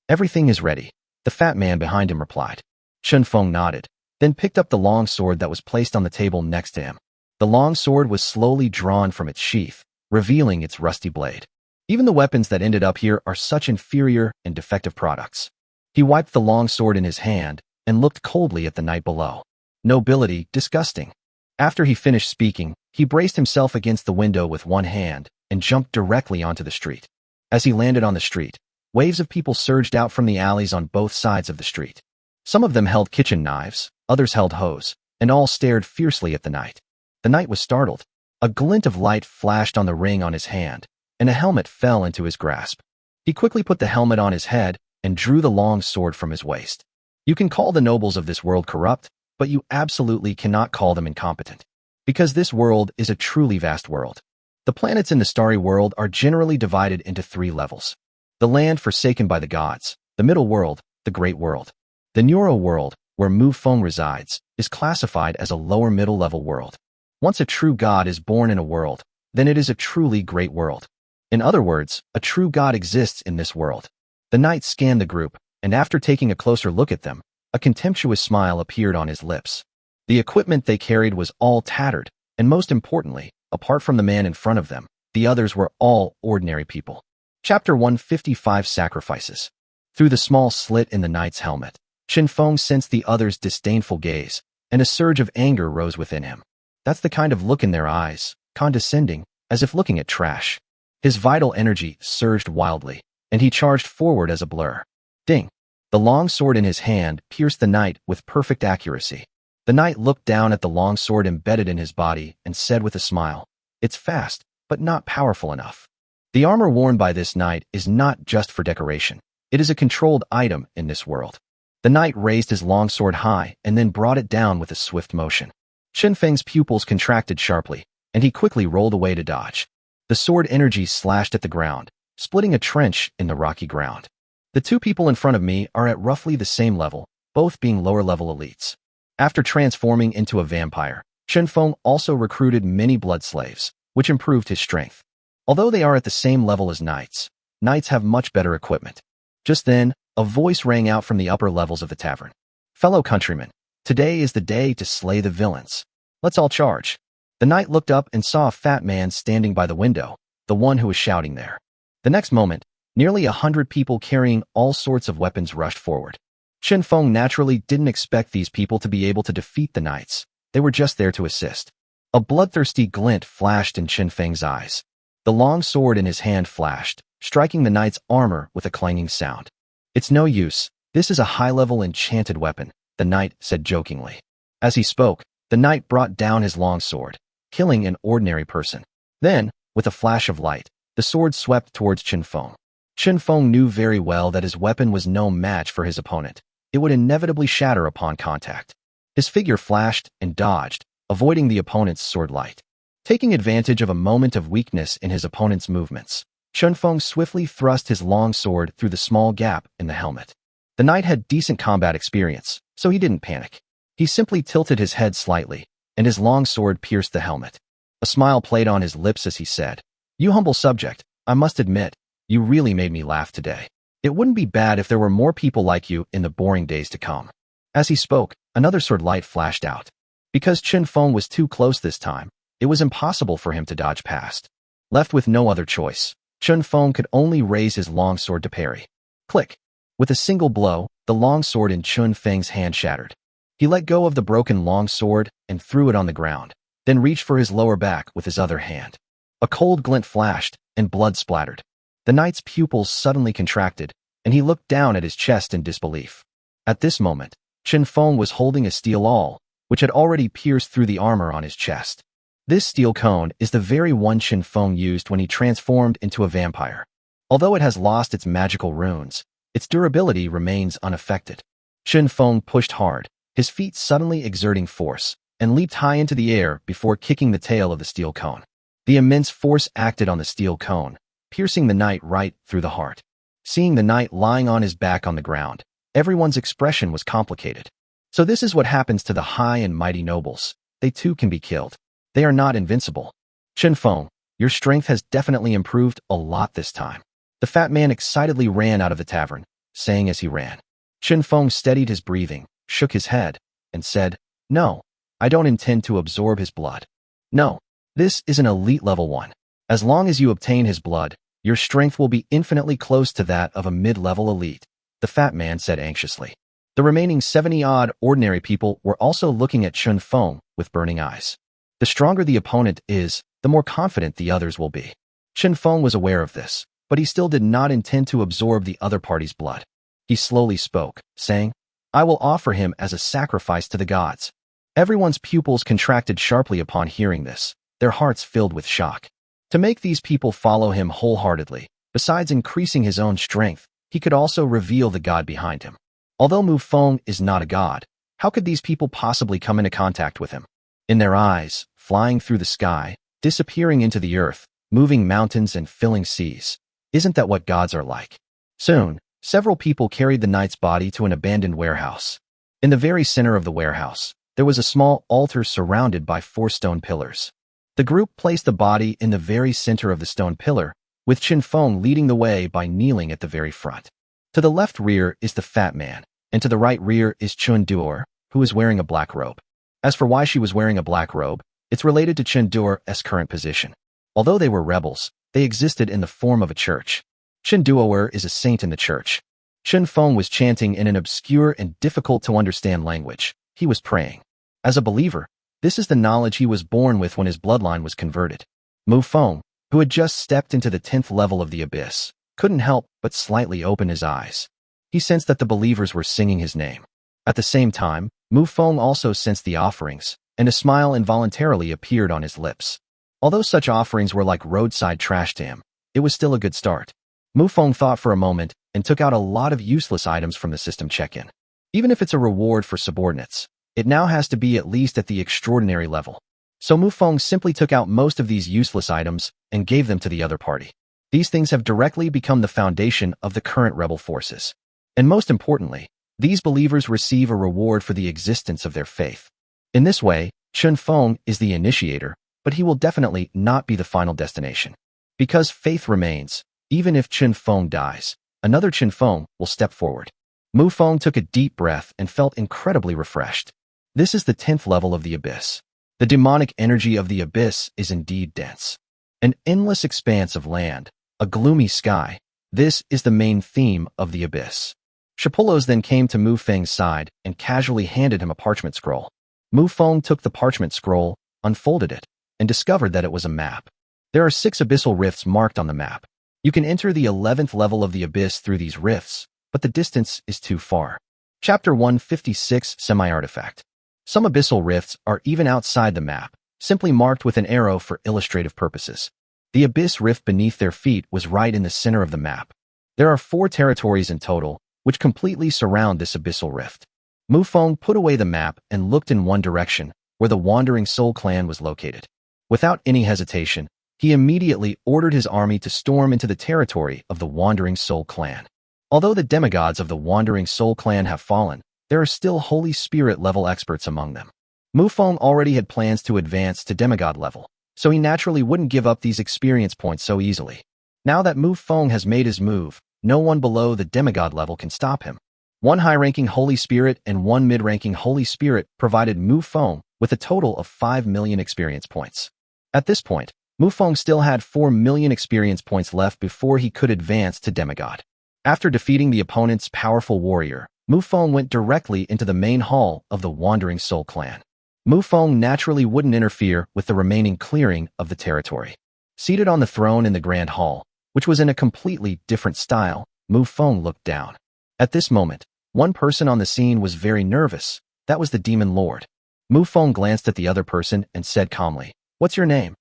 "Everything is ready," the fat man behind him replied. Chen Feng nodded, then picked up the long sword that was placed on the table next to him. The long sword was slowly drawn from its sheath, revealing its rusty blade. Even the weapons that ended up here are such inferior and defective products. He wiped the long sword in his hand and looked coldly at the knight below. Nobility, disgusting. After he finished speaking, he braced himself against the window with one hand and jumped directly onto the street. As he landed on the street, waves of people surged out from the alleys on both sides of the street. Some of them held kitchen knives, others held hoes, and all stared fiercely at the knight. The knight was startled. A glint of light flashed on the ring on his hand, and a helmet fell into his grasp. He quickly put the helmet on his head and drew the long sword from his waist. You can call the nobles of this world corrupt, but you absolutely cannot call them incompetent. Because this world is a truly vast world. The planets in the starry world are generally divided into 3 levels. The land forsaken by the gods, the middle world, the great world. The Neuro world, where Mufong resides, is classified as a lower middle level world. Once a true god is born in a world, then it is a truly great world. In other words, a true god exists in this world. The knight scanned the group, and after taking a closer look at them, a contemptuous smile appeared on his lips. The equipment they carried was all tattered, and most importantly, apart from the man in front of them, the others were all ordinary people. Chapter 155 Sacrifices. Through the small slit in the knight's helmet, Chen Feng sensed the other's disdainful gaze, and a surge of anger rose within him. That's the kind of look in their eyes, condescending, as if looking at trash. His vital energy surged wildly, and he charged forward as a blur. Ding! The long sword in his hand pierced the knight with perfect accuracy. The knight looked down at the long sword embedded in his body and said with a smile, "It's fast, but not powerful enough." The armor worn by this knight is not just for decoration. It is a controlled item in this world. The knight raised his long sword high and then brought it down with a swift motion. Chen Feng's pupils contracted sharply, and he quickly rolled away to dodge. The sword energy slashed at the ground, splitting a trench in the rocky ground. The 2 people in front of me are at roughly the same level, both being lower-level elites. After transforming into a vampire, Chen Feng also recruited many blood slaves, which improved his strength. Although they are at the same level as knights, knights have much better equipment. Just then, a voice rang out from the upper levels of the tavern. "Fellow countrymen, today is the day to slay the villains. Let's all charge." The knight looked up and saw a fat man standing by the window, the one who was shouting there. The next moment, nearly 100 people carrying all sorts of weapons rushed forward. Chen Feng naturally didn't expect these people to be able to defeat the knights. They were just there to assist. A bloodthirsty glint flashed in Chen Feng's eyes. The long sword in his hand flashed, striking the knight's armor with a clanging sound. "It's no use. This is a high-level enchanted weapon," the knight said jokingly. As he spoke, the knight brought down his long sword, killing an ordinary person. Then, with a flash of light, the sword swept towards Chen Feng. Chen Feng knew very well that his weapon was no match for his opponent. It would inevitably shatter upon contact. His figure flashed and dodged, avoiding the opponent's sword light. Taking advantage of a moment of weakness in his opponent's movements, Feng swiftly thrust his long sword through the small gap in the helmet. The knight had decent combat experience, so he didn't panic. He simply tilted his head slightly, and his long sword pierced the helmet. A smile played on his lips as he said, "You humble subject, I must admit, you really made me laugh today. It wouldn't be bad if there were more people like you in the boring days to come." As he spoke, another sword light flashed out. Because Feng was too close this time, it was impossible for him to dodge past. Left with no other choice, Feng could only raise his long sword to parry. Click! With a single blow, the long sword in Feng's hand shattered. He let go of the broken long sword and threw it on the ground, then reached for his lower back with his other hand. A cold glint flashed, and blood splattered. The knight's pupils suddenly contracted, and he looked down at his chest in disbelief. At this moment, Feng was holding a steel awl, which had already pierced through the armor on his chest. This steel cone is the very one Feng used when he transformed into a vampire. Although it has lost its magical runes, its durability remains unaffected. Feng pushed hard, his feet suddenly exerting force, and leaped high into the air before kicking the tail of the steel cone. The immense force acted on the steel cone, piercing the knight right through the heart. Seeing the knight lying on his back on the ground, everyone's expression was complicated. So this is what happens to the high and mighty nobles. They too can be killed. They are not invincible. Feng, your strength has definitely improved a lot this time. The fat man excitedly ran out of the tavern, saying as he ran. Feng steadied his breathing, shook his head, and said, "No, I don't intend to absorb his blood. No, this is an elite level 1. As long as you obtain his blood, your strength will be infinitely close to that of a mid-level elite," the fat man said anxiously. The remaining 70-odd ordinary people were also looking at Feng with burning eyes. The stronger the opponent is, the more confident the others will be. Feng was aware of this, but he still did not intend to absorb the other party's blood. He slowly spoke, saying, "I will offer him as a sacrifice to the gods." Everyone's pupils contracted sharply upon hearing this, their hearts filled with shock. To make these people follow him wholeheartedly, besides increasing his own strength, he could also reveal the god behind him. Although Mufong is not a god, how could these people possibly come into contact with him? In their eyes, flying through the sky, disappearing into the earth, moving mountains and filling seas. Isn't that what gods are like? Soon, several people carried the knight's body to an abandoned warehouse. In the very center of the warehouse, there was a small altar surrounded by 4 stone pillars. The group placed the body in the very center of the stone pillar, with Feng leading the way by kneeling at the very front. To the left rear is the fat man, and to the right rear is Duer, who is wearing a black robe. As for why she was wearing a black robe, it's related to Duer's current position. Although they were rebels, they existed in the form of a church. Duer is a saint in the church. Feng was chanting in an obscure and difficult-to-understand language. He was praying. As a believer, this is the knowledge he was born with when his bloodline was converted. Mufong, who had just stepped into the 10th level of the abyss, couldn't help but slightly open his eyes. He sensed that the believers were singing his name. At the same time, Mufong also sensed the offerings, and a smile involuntarily appeared on his lips. Although such offerings were like roadside trash to him, it was still a good start. Mufong thought for a moment and took out a lot of useless items from the system check-in. Even if it's a reward for subordinates, it now has to be at least at the extraordinary level. So Mufong simply took out most of these useless items and gave them to the other party. These things have directly become the foundation of the current rebel forces. And most importantly, these believers receive a reward for the existence of their faith. In this way, Feng is the initiator, but he will definitely not be the final destination. Because faith remains, even if Feng dies, another Feng will step forward. Mufong took a deep breath and felt incredibly refreshed. This is the 10th level of the abyss. The demonic energy of the abyss is indeed dense. An endless expanse of land, a gloomy sky. This is the main theme of the abyss. Shapolos then came to Mufeng's side and casually handed him a parchment scroll. Mufong took the parchment scroll, unfolded it, and discovered that it was a map. There are 6 abyssal rifts marked on the map. You can enter the 11th level of the abyss through these rifts, but the distance is too far. Chapter 156 Semi-Artifact. Some abyssal rifts are even outside the map, simply marked with an arrow for illustrative purposes. The abyss rift beneath their feet was right in the center of the map. There are 4 territories in total, which completely surround this abyssal rift. Mufong put away the map and looked in one direction, where the Wandering Soul clan was located. Without any hesitation, He immediately ordered his army to storm into the territory of the Wandering Soul clan. Although the demigods of the Wandering Soul clan have fallen, there are still Holy Spirit level experts among them. Mufong already had plans to advance to demigod level, so he naturally wouldn't give up these experience points so easily. Now that Mufong has made his move, no one below the demigod level can stop him. One high-ranking Holy Spirit and one mid-ranking Holy Spirit provided Mufong with a total of 5 million experience points. At this point, Mufong still had 4 million experience points left before he could advance to demigod. After defeating the opponent's powerful warrior, Mufong went directly into the main hall of the Wandering Soul clan. Mufong naturally wouldn't interfere with the remaining clearing of the territory. Seated on the throne in the Grand Hall, which was in a completely different style, Mufong looked down. At this moment, one person on the scene was very nervous. That was the Demon Lord. Mufong glanced at the other person and said calmly, "What's your name?"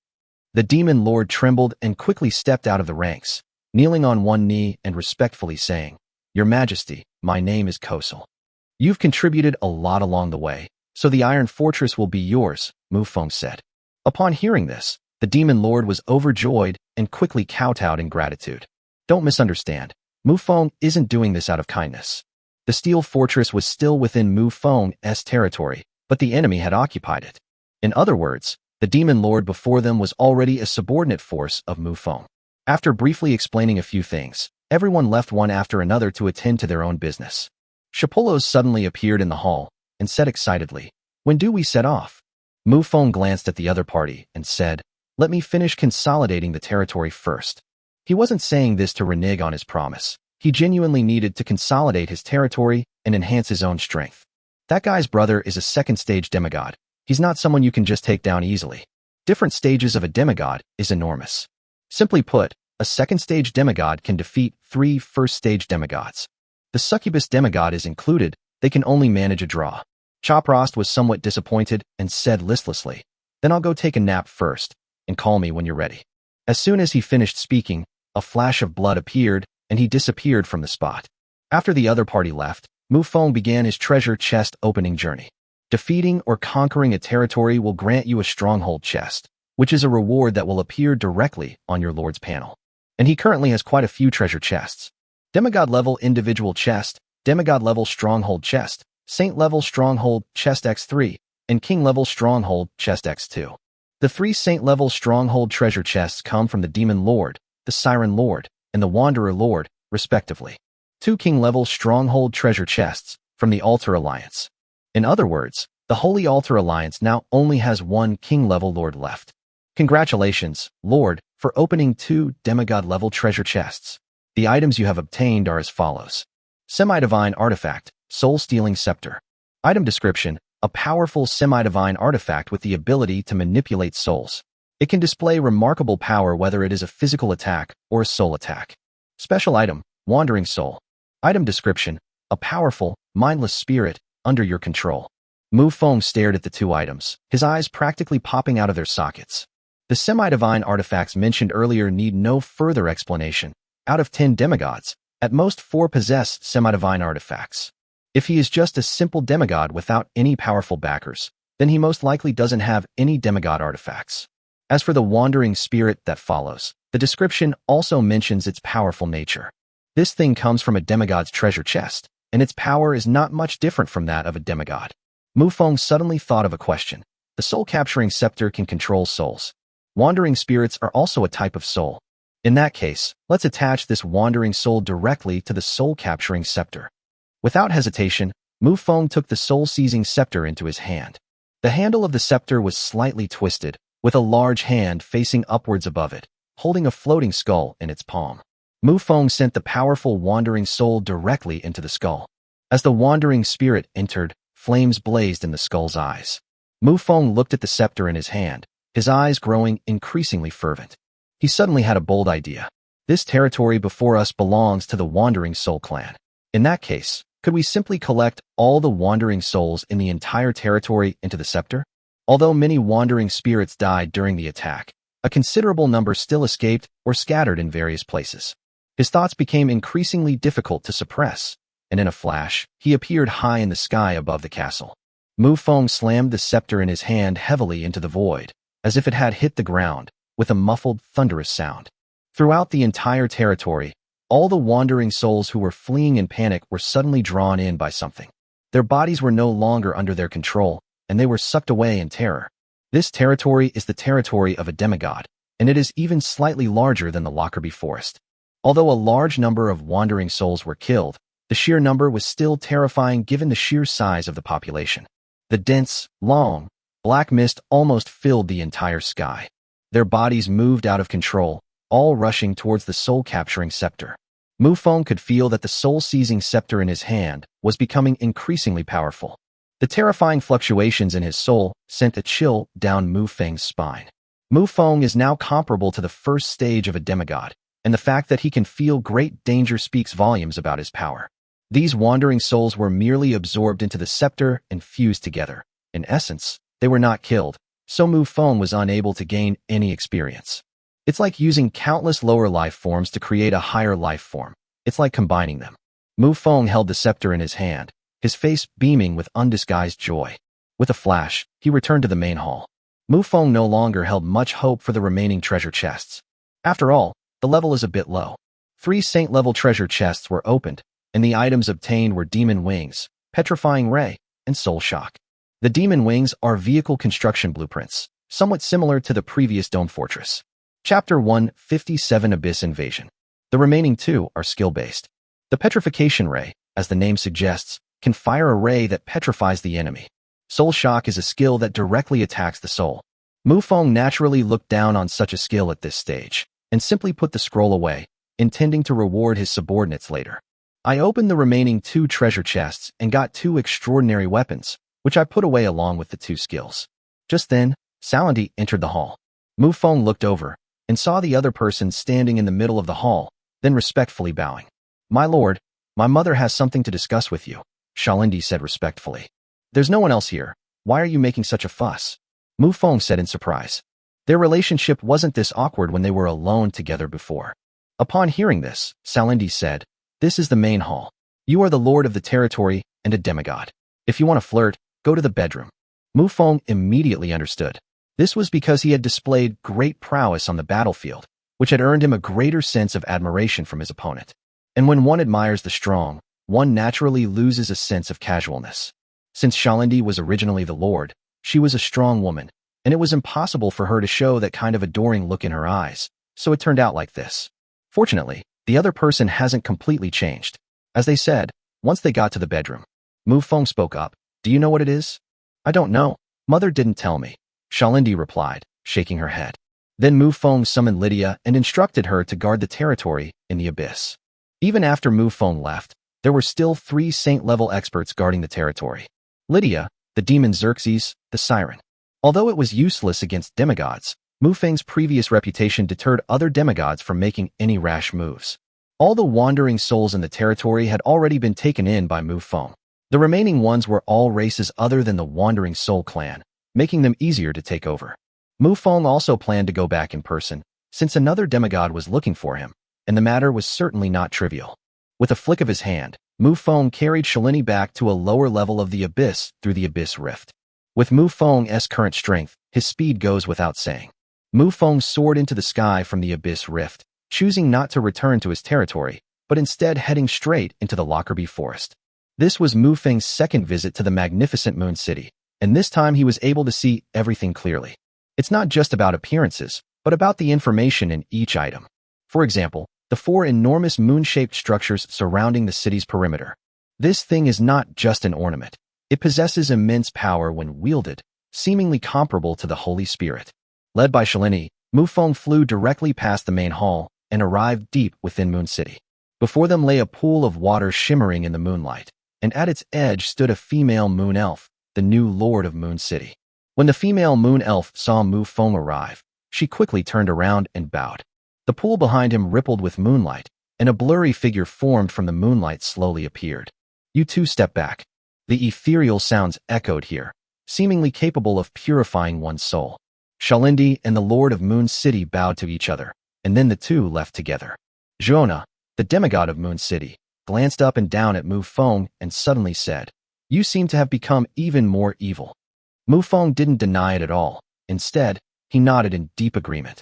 The Demon Lord trembled and quickly stepped out of the ranks, kneeling on one knee and respectfully saying, "Your Majesty, my name is Kosal. You've contributed a lot along the way, so the Iron Fortress will be yours," Mufong said. Upon hearing this, the Demon Lord was overjoyed and quickly kowtowed in gratitude. Don't misunderstand. Mufong isn't doing this out of kindness. The Steel Fortress was still within Mufong's territory, but the enemy had occupied it. In other words, the Demon Lord before them was already a subordinate force of Mufong. After briefly explaining a few things, everyone left one after another to attend to their own business. Shapolos suddenly appeared in the hall and said excitedly, "When do we set off?" Mufong glanced at the other party and said, "Let me finish consolidating the territory first." He wasn't saying this to renege on his promise. He genuinely needed to consolidate his territory and enhance his own strength. That guy's brother is a second-stage demigod. He's not someone you can just take down easily. Different stages of a demigod is enormous. Simply put, a second-stage demigod can defeat 3 first-stage demigods. The succubus demigod is included. They can only manage a draw. Choprost was somewhat disappointed and said listlessly, "Then I'll go take a nap first, and call me when you're ready." As soon as he finished speaking, a flash of blood appeared, and he disappeared from the spot. After the other party left, Mufong began his treasure chest opening journey. Defeating or conquering a territory will grant you a stronghold chest, which is a reward that will appear directly on your lord's panel. And he currently has quite a few treasure chests. Demigod level individual chest, demigod level stronghold chest, saint level stronghold chest x3, and king level stronghold chest x2. The 3 saint level stronghold treasure chests come from the Demon Lord, the Siren Lord, and the Wanderer Lord, respectively. 2 king level stronghold treasure chests from the Altar Alliance. In other words, the Holy Altar Alliance now only has 1 king-level lord left. Congratulations, Lord, for opening 2 demigod-level treasure chests. The items you have obtained are as follows. Semi-Divine Artifact, Soul-Stealing Scepter. Item description, a powerful semi-divine artifact with the ability to manipulate souls. It can display remarkable power whether it is a physical attack or a soul attack. Special item, Wandering Soul. Item description, a powerful, mindless spirit under your control. Mufong stared at the 2 items, his eyes practically popping out of their sockets. The semi-divine artifacts mentioned earlier need no further explanation. Out of 10 demigods, at most 4 possess semi-divine artifacts. If he is just a simple demigod without any powerful backers, then he most likely doesn't have any demigod artifacts. As for the wandering spirit that follows, the description also mentions its powerful nature. This thing comes from a demigod's treasure chest, and its power is not much different from that of a demigod. Mufong suddenly thought of a question. The soul-capturing scepter can control souls. Wandering spirits are also a type of soul. In that case, let's attach this wandering soul directly to the soul-capturing scepter. Without hesitation, Mufong took the soul-seizing scepter into his hand. The handle of the scepter was slightly twisted, with a large hand facing upwards above it, holding a floating skull in its palm. Mufong sent the powerful wandering soul directly into the skull. As the wandering spirit entered, flames blazed in the skull's eyes. Mufong looked at the scepter in his hand, his eyes growing increasingly fervent. He suddenly had a bold idea. This territory before us belongs to the Wandering Soul clan. In that case, could we simply collect all the wandering souls in the entire territory into the scepter? Although many wandering spirits died during the attack, a considerable number still escaped or scattered in various places. His thoughts became increasingly difficult to suppress, and in a flash, he appeared high in the sky above the castle. Mufong slammed the scepter in his hand heavily into the void, as if it had hit the ground, with a muffled, thunderous sound. Throughout the entire territory, all the wandering souls who were fleeing in panic were suddenly drawn in by something. Their bodies were no longer under their control, and they were sucked away in terror. This territory is the territory of a demigod, and it is even slightly larger than the Lockerbie Forest. Although a large number of wandering souls were killed, the sheer number was still terrifying given the sheer size of the population. The dense, long, black mist almost filled the entire sky. Their bodies moved out of control, all rushing towards the soul-capturing scepter. Mufong could feel that the soul-seizing scepter in his hand was becoming increasingly powerful. The terrifying fluctuations in his soul sent a chill down Mufeng's spine. Mufong is now comparable to the first stage of a demigod, and the fact that he can feel great danger speaks volumes about his power. These wandering souls were merely absorbed into the scepter and fused together. In essence, they were not killed, so Mufong was unable to gain any experience. It's like using countless lower life forms to create a higher life form. It's like combining them. Mufong held the scepter in his hand, his face beaming with undisguised joy. With a flash, he returned to the main hall. Mufong no longer held much hope for the remaining treasure chests. After all, the level is a bit low. 3 saint-level treasure chests were opened, and the items obtained were Demon Wings, Petrifying Ray, and Soul Shock. The Demon Wings are vehicle construction blueprints, somewhat similar to the previous Dome Fortress. Chapter 157 Abyss Invasion. The remaining 2 are skill-based. The Petrification Ray, as the name suggests, can fire a ray that petrifies the enemy. Soul Shock is a skill that directly attacks the soul. Mufong naturally looked down on such a skill at this stage, and simply put the scroll away, intending to reward his subordinates later. I opened the remaining 2 treasure chests and got 2 extraordinary weapons, which I put away along with the 2 skills. Just then, Salandi entered the hall. Mufong looked over, and saw the other person standing in the middle of the hall, then respectfully bowing. "My lord, my mother has something to discuss with you," Shalindi said respectfully. "There's no one else here. Why are you making such a fuss?" Mufong said in surprise. Their relationship wasn't this awkward when they were alone together before. Upon hearing this, Salindi said, "This is the main hall. You are the lord of the territory and a demigod. If you want to flirt, go to the bedroom." Mufong immediately understood. This was because he had displayed great prowess on the battlefield, which had earned him a greater sense of admiration from his opponent. And when one admires the strong, one naturally loses a sense of casualness. Since Shalindi was originally the lord, she was a strong woman, and it was impossible for her to show that kind of adoring look in her eyes, so it turned out like this. Fortunately, the other person hasn't completely changed. As they said, once they got to the bedroom, Mufong spoke up. "Do you know what it is?" "I don't know. Mother didn't tell me," Shalindi replied, shaking her head. Then Mufong summoned Lydia and instructed her to guard the territory in the abyss. Even after Mufong left, there were still 3 saint-level experts guarding the territory. Lydia, the demon Xerxes, the siren. Although it was useless against demigods, Mufeng's previous reputation deterred other demigods from making any rash moves. All the wandering souls in the territory had already been taken in by Mufong. The remaining ones were all races other than the Wandering Soul clan, making them easier to take over. Mufong also planned to go back in person, since another demigod was looking for him, and the matter was certainly not trivial. With a flick of his hand, Mufong carried Shalini back to a lower level of the abyss through the abyss rift. With Mufong's current strength, his speed goes without saying. Mufong soared into the sky from the abyss rift, choosing not to return to his territory, but instead heading straight into the Lockerbie Forest. This was Mufeng's second visit to the magnificent Moon City, and this time he was able to see everything clearly. It's not just about appearances, but about the information in each item. For example, the 4 enormous moon-shaped structures surrounding the city's perimeter. This thing is not just an ornament. It possesses immense power when wielded, seemingly comparable to the Holy Spirit. Led by Shalini, Mufong flew directly past the main hall and arrived deep within Moon City. Before them lay a pool of water shimmering in the moonlight, and at its edge stood a female moon elf, the new lord of Moon City. When the female moon elf saw Mufong arrive, she quickly turned around and bowed. The pool behind him rippled with moonlight, and a blurry figure formed from the moonlight slowly appeared. "You 2 step back." The ethereal sounds echoed here, seemingly capable of purifying one's soul. Shalindi and the lord of Moon City bowed to each other, and then the 2 left together. Jonah, the demigod of Moon City, glanced up and down at Mufong and suddenly said, "You seem to have become even more evil." Mufong didn't deny it at all. Instead, he nodded in deep agreement.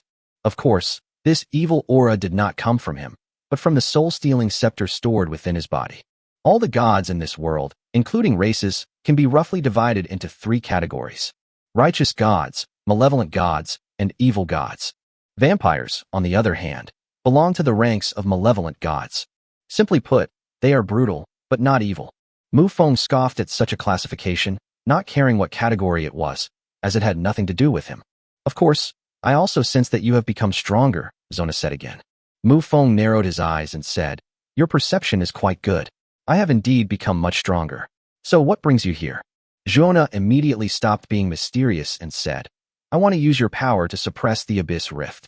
Of course, this evil aura did not come from him, but from the soul-stealing scepter stored within his body. All the gods in this world, including races, can be roughly divided into 3 categories: righteous gods, malevolent gods, and evil gods. Vampires, on the other hand, belong to the ranks of malevolent gods. Simply put, they are brutal, but not evil. Mufong scoffed at such a classification, not caring what category it was, as it had nothing to do with him. Of course, I also sense that you have become stronger, Zona said again. Mufong narrowed his eyes and said, your perception is quite good. I have indeed become much stronger. So what brings you here? Zona immediately stopped being mysterious and said, I want to use your power to suppress the Abyss Rift.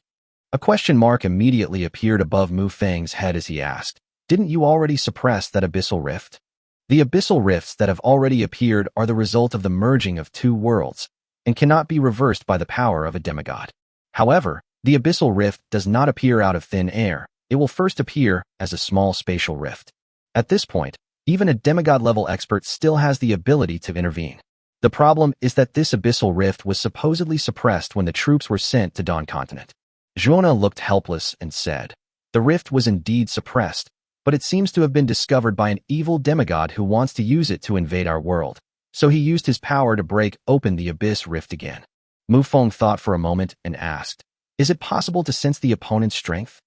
A question mark immediately appeared above Mufang's head as he asked, didn't you already suppress that Abyssal Rift? The Abyssal Rifts that have already appeared are the result of the merging of 2 worlds, and cannot be reversed by the power of a demigod. However, the Abyssal Rift does not appear out of thin air. It will first appear as a small spatial rift. At this point, even a demigod-level expert still has the ability to intervene. The problem is that this Abyssal Rift was supposedly suppressed when the troops were sent to Dawn Continent. Zona looked helpless and said, the rift was indeed suppressed, but it seems to have been discovered by an evil demigod who wants to use it to invade our world, so he used his power to break open the Abyss Rift again. Mufong thought for a moment and asked, is it possible to sense the opponent's strength?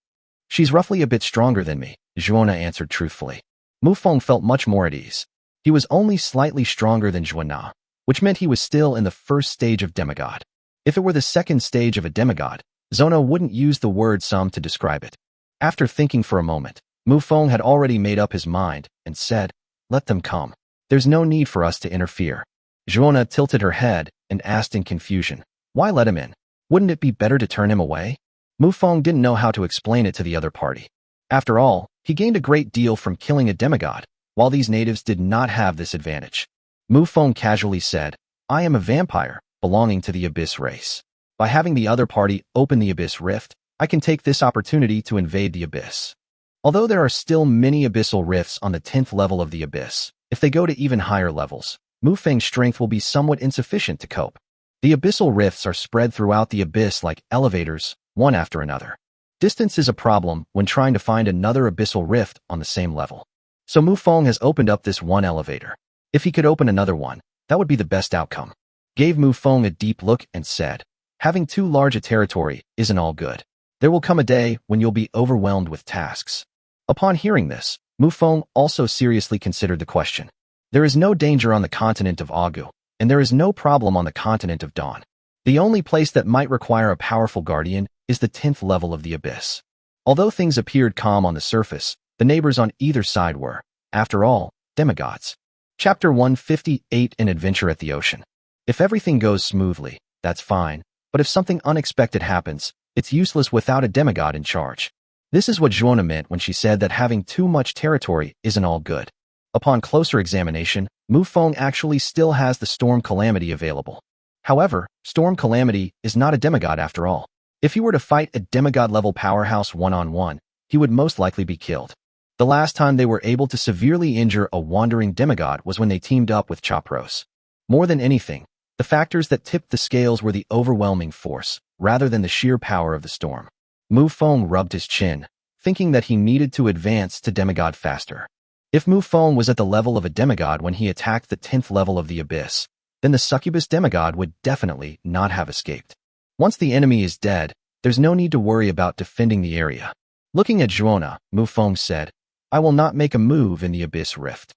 She's roughly a bit stronger than me, Zona answered truthfully. Mufong felt much more at ease. He was only slightly stronger than Zona, which meant he was still in the first stage of demigod. If it were the second stage of a demigod, Zona wouldn't use the word some to describe it. After thinking for a moment, Mufong had already made up his mind and said, let them come. There's no need for us to interfere. Zona tilted her head and asked in confusion, why let him in? Wouldn't it be better to turn him away? Mufong didn't know how to explain it to the other party. After all, he gained a great deal from killing a demigod, while these natives did not have this advantage. Mufong casually said, I am a vampire, belonging to the Abyss race. By having the other party open the Abyss Rift, I can take this opportunity to invade the Abyss. Although there are still many Abyssal Rifts on the 10th level of the Abyss, if they go to even higher levels, Mufang's strength will be somewhat insufficient to cope. The Abyssal Rifts are spread throughout the Abyss like elevators, one after another. Distance is a problem when trying to find another Abyssal Rift on the same level. So Mufong has opened up this one elevator. If he could open another one, that would be the best outcome. Gave Mufong a deep look and said, having too large a territory isn't all good. There will come a day when you'll be overwhelmed with tasks. Upon hearing this, Mufong also seriously considered the question. There is no danger on the continent of Agu, and there is no problem on the continent of Dawn. The only place that might require a powerful guardian is the 10th level of the Abyss. Although things appeared calm on the surface, the neighbors on either side were, after all, demigods. Chapter 158, An Adventure at the Ocean. If everything goes smoothly, that's fine, but if something unexpected happens, it's useless without a demigod in charge. This is what Zona meant when she said that having too much territory isn't all good. Upon closer examination, Mufong actually still has the Storm Calamity available. However, Storm Calamity is not a demigod after all. If he were to fight a demigod-level powerhouse one-on-one, he would most likely be killed. The last time they were able to severely injure a wandering demigod was when they teamed up with Chopros. More than anything, the factors that tipped the scales were the overwhelming force, rather than the sheer power of the storm. Mufong rubbed his chin, thinking that he needed to advance to demigod faster. If Mufong was at the level of a demigod when he attacked the 10th level of the Abyss, then the succubus demigod would definitely not have escaped. Once the enemy is dead, there's no need to worry about defending the area. Looking at Zona, Mufong said, I will not make a move in the Abyss Rift.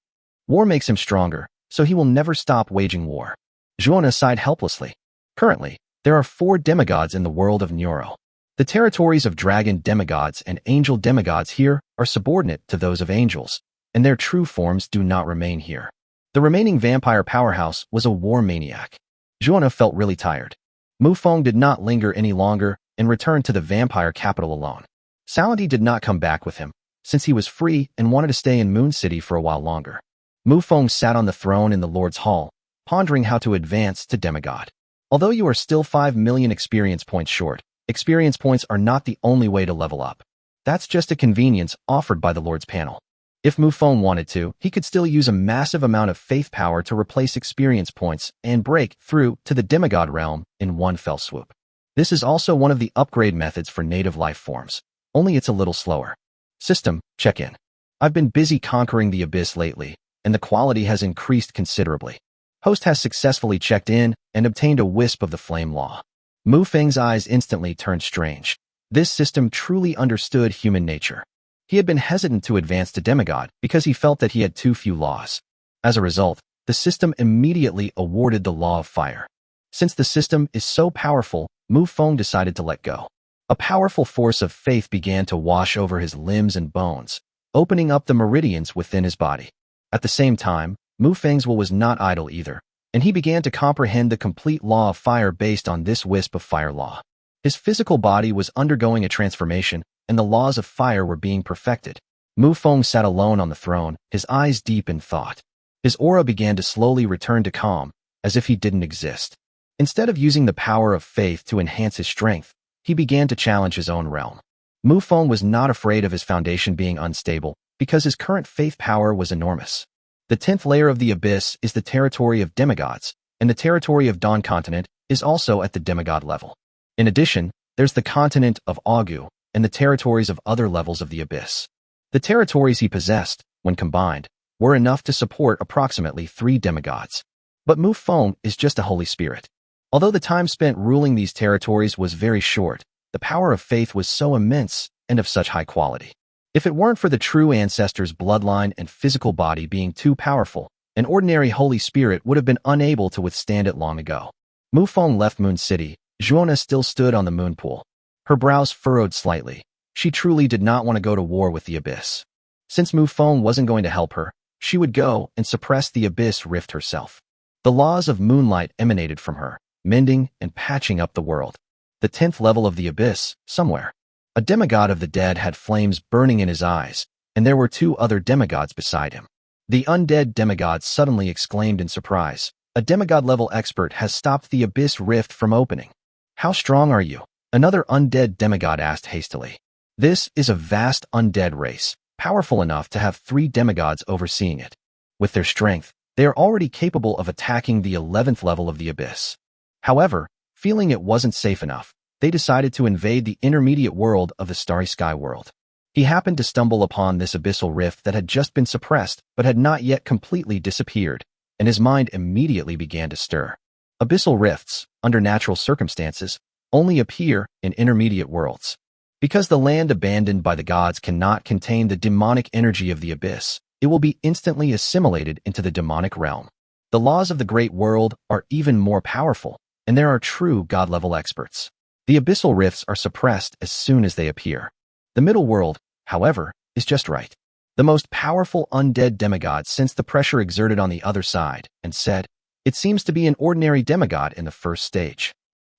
War makes him stronger, so he will never stop waging war. Zona sighed helplessly. Currently, there are 4 demigods in the world of Neuro. The territories of dragon demigods and angel demigods here are subordinate to those of angels, and their true forms do not remain here. The remaining vampire powerhouse was a war maniac. Zona felt really tired. Mufong did not linger any longer and returned to the vampire capital alone. Saladin did not come back with him, since he was free and wanted to stay in Moon City for a while longer. Mufong sat on the throne in the Lord's Hall, pondering how to advance to demigod. Although you are still 5 million experience points short, experience points are not the only way to level up. That's just a convenience offered by the Lord's panel. If Mufong wanted to, he could still use a massive amount of faith power to replace experience points and break through to the demigod realm in one fell swoop. This is also one of the upgrade methods for native life forms, only it's a little slower. System, check-in. I've been busy conquering the abyss lately, and the quality has increased considerably. Host has successfully checked in and obtained a wisp of the flame law. Mufong's eyes instantly turned strange. This system truly understood human nature. He had been hesitant to advance to demigod because he felt that he had too few laws. As a result, the system immediately awarded the law of fire. Since the system is so powerful, Mufong decided to let go. A powerful force of faith began to wash over his limbs and bones, opening up the meridians within his body. At the same time, Mufong's will was not idle either, and he began to comprehend the complete law of fire based on this wisp of fire law. His physical body was undergoing a transformation, and the laws of fire were being perfected. Mufong sat alone on the throne, his eyes deep in thought. His aura began to slowly return to calm, as if he didn't exist. Instead of using the power of faith to enhance his strength, he began to challenge his own realm. Mufong was not afraid of his foundation being unstable, because his current faith power was enormous. The 10th layer of the abyss is the territory of demigods, and the territory of Dawn Continent is also at the demigod level. In addition, there's the continent of Augu, and the territories of other levels of the abyss. The territories he possessed, when combined, were enough to support approximately 3 demigods. But Mufong is just a holy spirit. Although the time spent ruling these territories was very short, the power of faith was so immense and of such high quality. If it weren't for the true ancestor's bloodline and physical body being too powerful, an ordinary holy spirit would have been unable to withstand it long ago. Mufong left Moon City. Juona still stood on the moon pool. Her brows furrowed slightly. She truly did not want to go to war with the abyss. Since Mufong wasn't going to help her, she would go and suppress the abyss rift herself. The laws of moonlight emanated from her, mending and patching up the world. The 10th level of the abyss, somewhere. A demigod of the dead had flames burning in his eyes, and there were 2 other demigods beside him. The undead demigod suddenly exclaimed in surprise, "A demigod-level expert has stopped the abyss rift from opening." "How strong are you?" Another undead demigod asked hastily. This is a vast undead race, powerful enough to have 3 demigods overseeing it. With their strength, they are already capable of attacking the 11th level of the abyss. However, feeling it wasn't safe enough, they decided to invade the intermediate world of the Starry Sky world. He happened to stumble upon this abyssal rift that had just been suppressed but had not yet completely disappeared, and his mind immediately began to stir. Abyssal rifts, under natural circumstances, only appear in intermediate worlds. Because the land abandoned by the gods cannot contain the demonic energy of the abyss, it will be instantly assimilated into the demonic realm. The laws of the great world are even more powerful, and there are true god-level experts. The abyssal rifts are suppressed as soon as they appear. The middle world, however, is just right. The most powerful undead demigod sensed the pressure exerted on the other side, and said, "It seems to be an ordinary demigod in the first stage."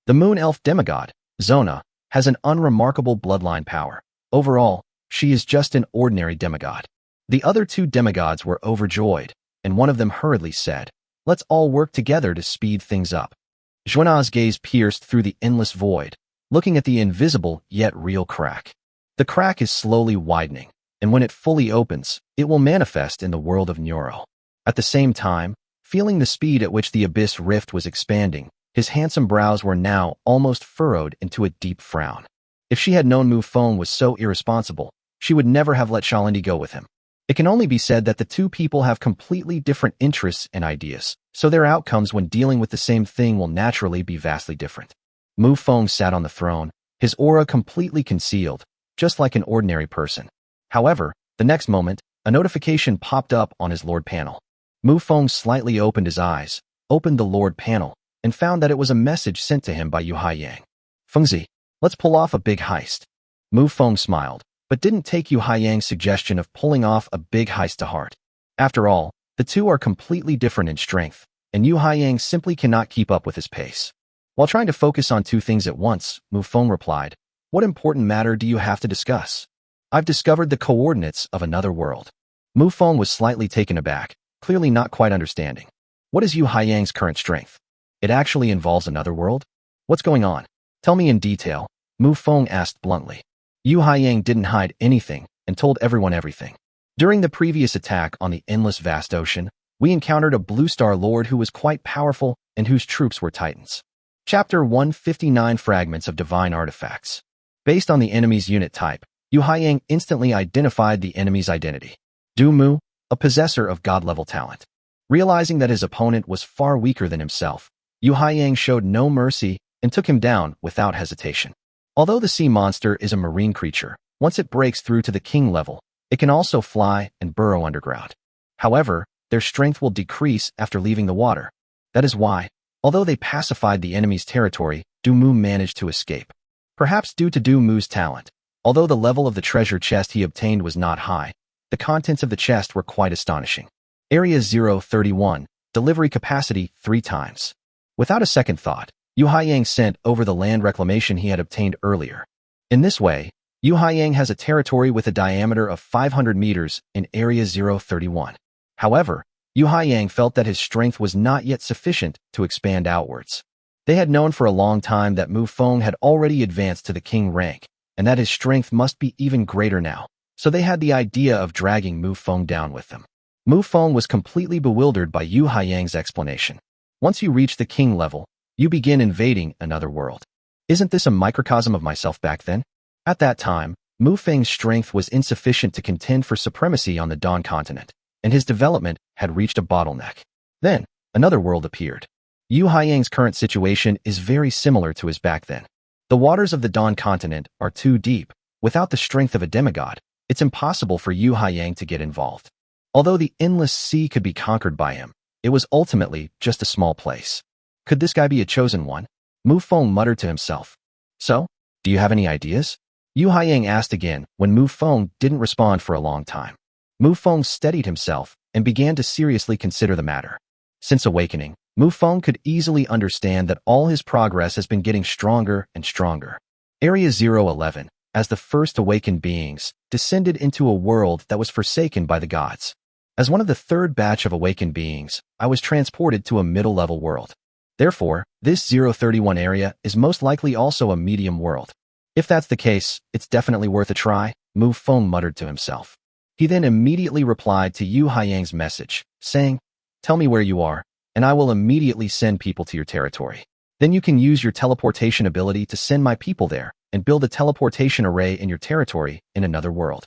The moon elf demigod, Zona, has an unremarkable bloodline power. Overall, she is just an ordinary demigod. The other 2 demigods were overjoyed, and one of them hurriedly said, "Let's all work together to speed things up." Juona's gaze pierced through the endless void, looking at the invisible yet real crack. The crack is slowly widening, and when it fully opens, it will manifest in the world of Neuro. At the same time, feeling the speed at which the abyss rift was expanding, his handsome brows were now almost furrowed into a deep frown. If she had known Mufong was so irresponsible, she would never have let Shalindi go with him. It can only be said that the 2 people have completely different interests and ideas, so their outcomes when dealing with the same thing will naturally be vastly different. Mufong sat on the throne, his aura completely concealed, just like an ordinary person. However, the next moment, a notification popped up on his Lord panel. Mufong slightly opened his eyes, opened the Lord panel, and found that it was a message sent to him by Yu Haiyang. "Fengzi, let's pull off a big heist." Mufong smiled, but didn't take Yu Haiyang's suggestion of pulling off a big heist to heart. After all, the 2 are completely different in strength, and Yu Haiyang simply cannot keep up with his pace. While trying to focus on 2 things at once, Mufong replied, "What important matter do you have to discuss?" "I've discovered the coordinates of another world." Mufong was slightly taken aback, clearly not quite understanding. "What is Yu Haiyang's current strength? It actually involves another world? What's going on? Tell me in detail," Mufong asked bluntly. Yu Haiyang didn't hide anything and told everyone everything. "During the previous attack on the endless vast ocean, we encountered a blue star lord who was quite powerful and whose troops were titans. Chapter 159 Fragments of Divine Artifacts. Based on the enemy's unit type, Yu Haiyang instantly identified the enemy's identity. Du Mu, a possessor of god-level talent. Realizing that his opponent was far weaker than himself, Yu Haiyang showed no mercy and took him down without hesitation. Although the sea monster is a marine creature, once it breaks through to the king level, it can also fly and burrow underground. However, their strength will decrease after leaving the water. That is why, although they pacified the enemy's territory, Du Mu managed to escape. Perhaps due to Du Mu's talent, although the level of the treasure chest he obtained was not high, the contents of the chest were quite astonishing. Area 031, delivery capacity 3 times. Without a second thought, Yu Haiyang sent over the land reclamation he had obtained earlier. In this way, Yu Haiyang has a territory with a diameter of 500 meters in Area 031. However, Yu Haiyang felt that his strength was not yet sufficient to expand outwards. They had known for a long time that Mufong had already advanced to the king rank, and that his strength must be even greater now, so they had the idea of dragging Mufong down with them. Mufong was completely bewildered by Yu Haiyang's explanation. Once you reach the king level, you begin invading another world. Isn't this a microcosm of myself back then? At that time, Mufeng's strength was insufficient to contend for supremacy on the Dawn continent, and his development had reached a bottleneck. Then, another world appeared. Yu Haiyang's current situation is very similar to his back then. The waters of the Dawn continent are too deep. Without the strength of a demigod, it's impossible for Yu Haiyang to get involved. Although the endless sea could be conquered by him, it was ultimately just a small place. Could this guy be a chosen one? Mufong muttered to himself. So, do you have any ideas? Yu Haiyang asked again when Mufong didn't respond for a long time. Mufong steadied himself and began to seriously consider the matter. Since awakening, Mufong could easily understand that all his progress has been getting stronger and stronger. Area 011, as the first awakened beings, descended into a world that was forsaken by the gods. As one of the third batch of awakened beings, I was transported to a middle-level world. Therefore, this 031 area is most likely also a medium world. If that's the case, it's definitely worth a try, Mufong muttered to himself. He then immediately replied to Yu Haiyang's message, saying, "Tell me where you are, and I will immediately send people to your territory. Then you can use your teleportation ability to send my people there and build a teleportation array in your territory in another world."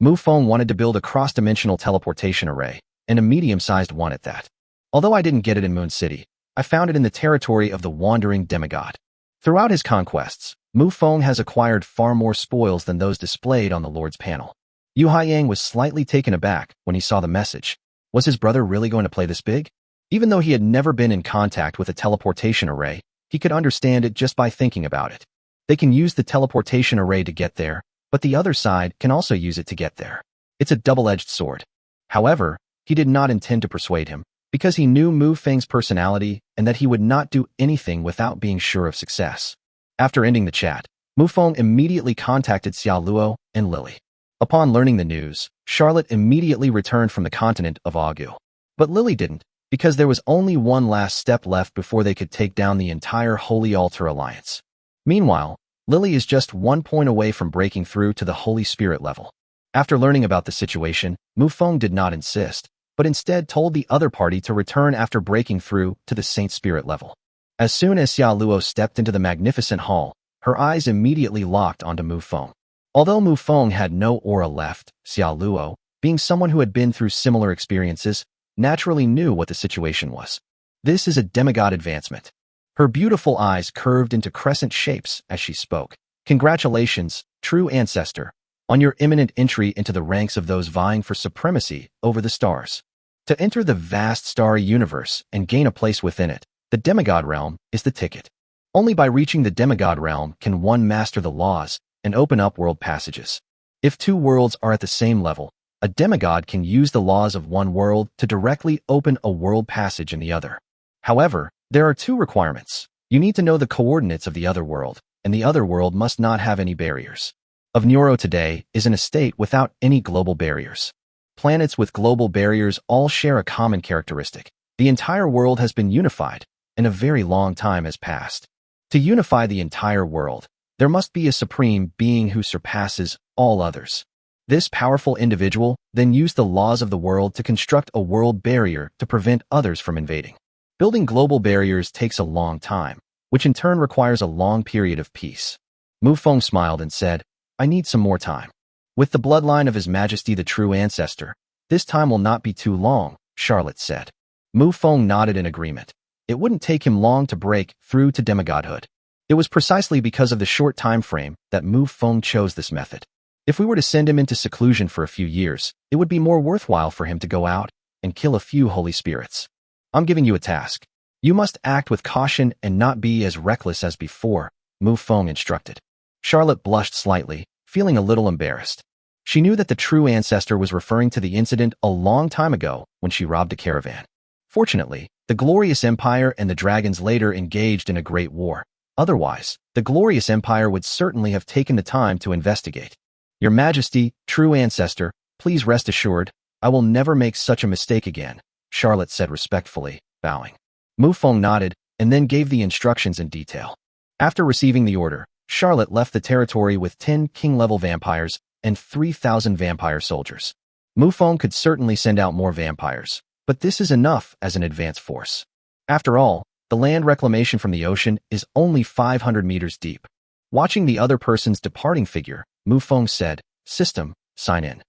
Mufong wanted to build a cross-dimensional teleportation array, and a medium-sized one at that. Although I didn't get it in Moon City, I found it in the territory of the wandering demigod. Throughout his conquests, Mufong has acquired far more spoils than those displayed on the Lord's panel. Yu Haiyang was slightly taken aback when he saw the message. Was his brother really going to play this big? Even though he had never been in contact with a teleportation array, he could understand it just by thinking about it. They can use the teleportation array to get there, but the other side can also use it to get there. It's a double-edged sword. However, he did not intend to persuade him, because he knew Mufeng's personality and that he would not do anything without being sure of success. After ending the chat, Mufong immediately contacted Xiao Luo and Lily. Upon learning the news, Charlotte immediately returned from the continent of Agu. But Lily didn't, because there was only one last step left before they could take down the entire Holy Altar Alliance. Meanwhile, Lily is just 1 point away from breaking through to the Holy Spirit level. After learning about the situation, Mufong did not insist, but instead told the other party to return after breaking through to the Saint Spirit level. As soon as Xiao Luo stepped into the magnificent hall, her eyes immediately locked onto Mufong. Although Mufong had no aura left, Xiao Luo, being someone who had been through similar experiences, naturally knew what the situation was. This is a demigod advancement. Her beautiful eyes curved into crescent shapes as she spoke. Congratulations, true ancestor, on your imminent entry into the ranks of those vying for supremacy over the stars. To enter the vast starry universe and gain a place within it, the demigod realm is the ticket. Only by reaching the demigod realm can one master the laws and open up world passages. If 2 worlds are at the same level, a demigod can use the laws of one world to directly open a world passage in the other. However, there are 2 requirements. You need to know the coordinates of the other world, and the other world must not have any barriers. Of Neuro today is in a state without any global barriers. Planets with global barriers all share a common characteristic. The entire world has been unified, and a very long time has passed. To unify the entire world, there must be a supreme being who surpasses all others. This powerful individual then used the laws of the world to construct a world barrier to prevent others from invading. Building global barriers takes a long time, which in turn requires a long period of peace. Mufong smiled and said, I need some more time. With the bloodline of His Majesty the true ancestor, this time will not be too long, Charlotte said. Mufong nodded in agreement. It wouldn't take him long to break through to demigodhood. It was precisely because of the short time frame that Mufong chose this method. If we were to send him into seclusion for a few years, it would be more worthwhile for him to go out and kill a few holy spirits. I'm giving you a task. You must act with caution and not be as reckless as before, Mufong instructed. Charlotte blushed slightly, feeling a little embarrassed. She knew that the true ancestor was referring to the incident a long time ago when she robbed a caravan. Fortunately, the Glorious Empire and the dragons later engaged in a great war. Otherwise, the Glorious Empire would certainly have taken the time to investigate. Your Majesty, true ancestor, please rest assured, I will never make such a mistake again, Charlotte said respectfully, bowing. Mufong nodded and then gave the instructions in detail. After receiving the order, Charlotte left the territory with 10 king-level vampires and 3,000 vampire soldiers. Mufong could certainly send out more vampires, but this is enough as an advance force. After all, the land reclamation from the ocean is only 500 meters deep. Watching the other person's departing figure, Mufong said, System, sign in.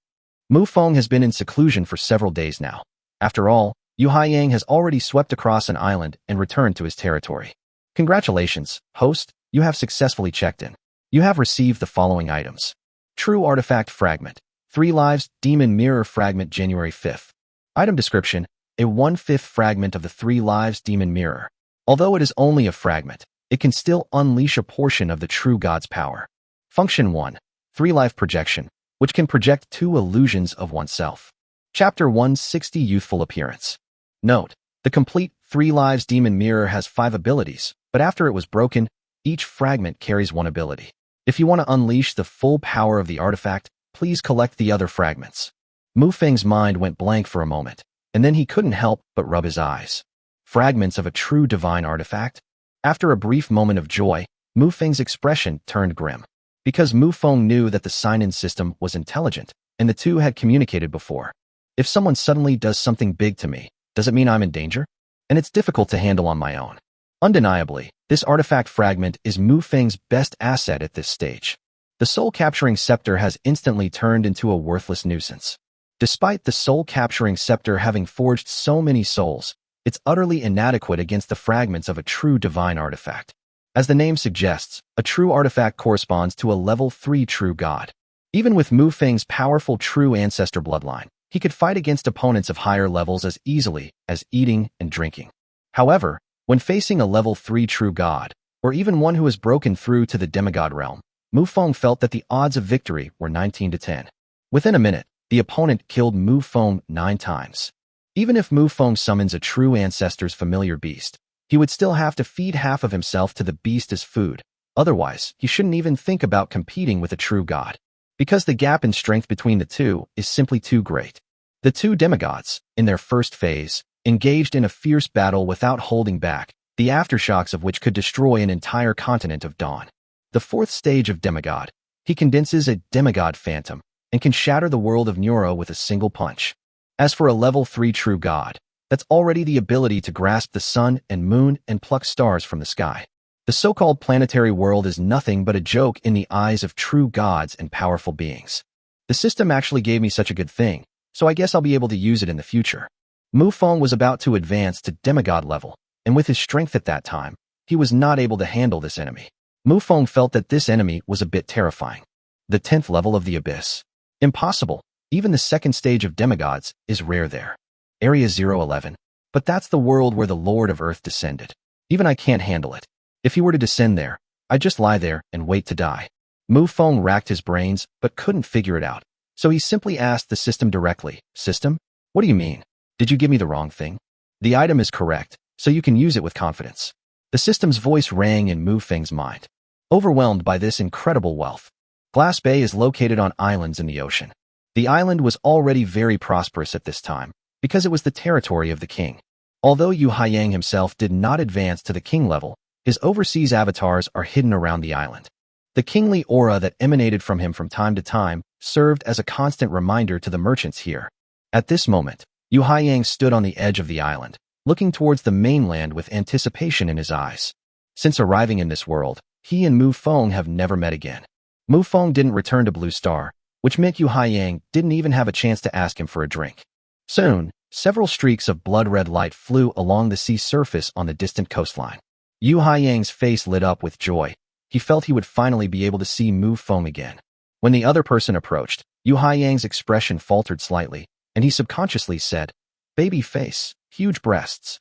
Mufong has been in seclusion for several days now. After all, Yu Haiyang has already swept across an island and returned to his territory. Congratulations, host, you have successfully checked in. You have received the following items. True Artifact Fragment, 3 Lives Demon Mirror Fragment January 5th. Item description, a 1/5 fragment of the 3 Lives Demon Mirror. Although it is only a fragment, it can still unleash a portion of the true God's power. Function 1, 3 Life Projection, which can project 2 illusions of oneself. Chapter 160 Youthful Appearance. Note, the complete 3 Lives Demon Mirror has 5 abilities, but after it was broken, each fragment carries 1 ability. If you want to unleash the full power of the artifact, please collect the other fragments. Mufeng's mind went blank for a moment, and then he couldn't help but rub his eyes. Fragments of a true divine artifact? After a brief moment of joy, Mufeng's expression turned grim. Because Mufong knew that the sign-in system was intelligent, and the two had communicated before. If someone suddenly does something big to me, does it mean I'm in danger? And it's difficult to handle on my own. Undeniably, this artifact fragment is Mufeng's best asset at this stage. The soul-capturing scepter has instantly turned into a worthless nuisance. Despite the soul-capturing scepter having forged so many souls, it's utterly inadequate against the fragments of a true divine artifact. As the name suggests, a true artifact corresponds to a level 3 true god. Even with Mufeng's powerful true ancestor bloodline, he could fight against opponents of higher levels as easily as eating and drinking. However, when facing a level 3 true god, or even one who has broken through to the demigod realm, Mufong felt that the odds of victory were 19 to 10. Within a minute, the opponent killed Mufong 9 times. Even if Mufong summons a true ancestor's familiar beast, he would still have to feed half of himself to the beast as food. Otherwise, he shouldn't even think about competing with a true god. Because the gap in strength between the two is simply too great. The two demigods, in their first phase, engaged in a fierce battle without holding back, the aftershocks of which could destroy an entire continent of Dawn. The 4th stage of demigod, he condenses a demigod phantom, and can shatter the world of Neuro with a single punch. As for a level 3 true god, that's already the ability to grasp the sun and moon and pluck stars from the sky. The so-called planetary world is nothing but a joke in the eyes of true gods and powerful beings. The system actually gave me such a good thing, so I guess I'll be able to use it in the future. Mufong was about to advance to demigod level, and with his strength at that time, he was not able to handle this enemy. Mufong felt that this enemy was a bit terrifying. The 10th level of the Abyss. Impossible. Even the 2nd stage of demigods is rare there. Area 011. But that's the world where the Lord of Earth descended. Even I can't handle it. If he were to descend there, I'd just lie there and wait to die. Mufong racked his brains, but couldn't figure it out. So he simply asked the system directly, System? What do you mean? Did you give me the wrong thing? The item is correct, so you can use it with confidence. The system's voice rang in Mufeng's mind. Overwhelmed by this incredible wealth. Glass Bay is located on islands in the ocean. The island was already very prosperous at this time, because it was the territory of the king. Although Yu Haiyang himself did not advance to the king level, his overseas avatars are hidden around the island. The kingly aura that emanated from him from time to time served as a constant reminder to the merchants here. At this moment, Yu Haiyang stood on the edge of the island, looking towards the mainland with anticipation in his eyes. Since arriving in this world, he and Mufong have never met again. Mufong didn't return to Blue Star, which meant Yu Haiyang didn't even have a chance to ask him for a drink. Soon, several streaks of blood-red light flew along the sea surface on the distant coastline. Yu Haiyang's face lit up with joy. He felt he would finally be able to see Mufong again. When the other person approached, Yu Haiyang's expression faltered slightly, and he subconsciously said, "Baby face, huge breasts."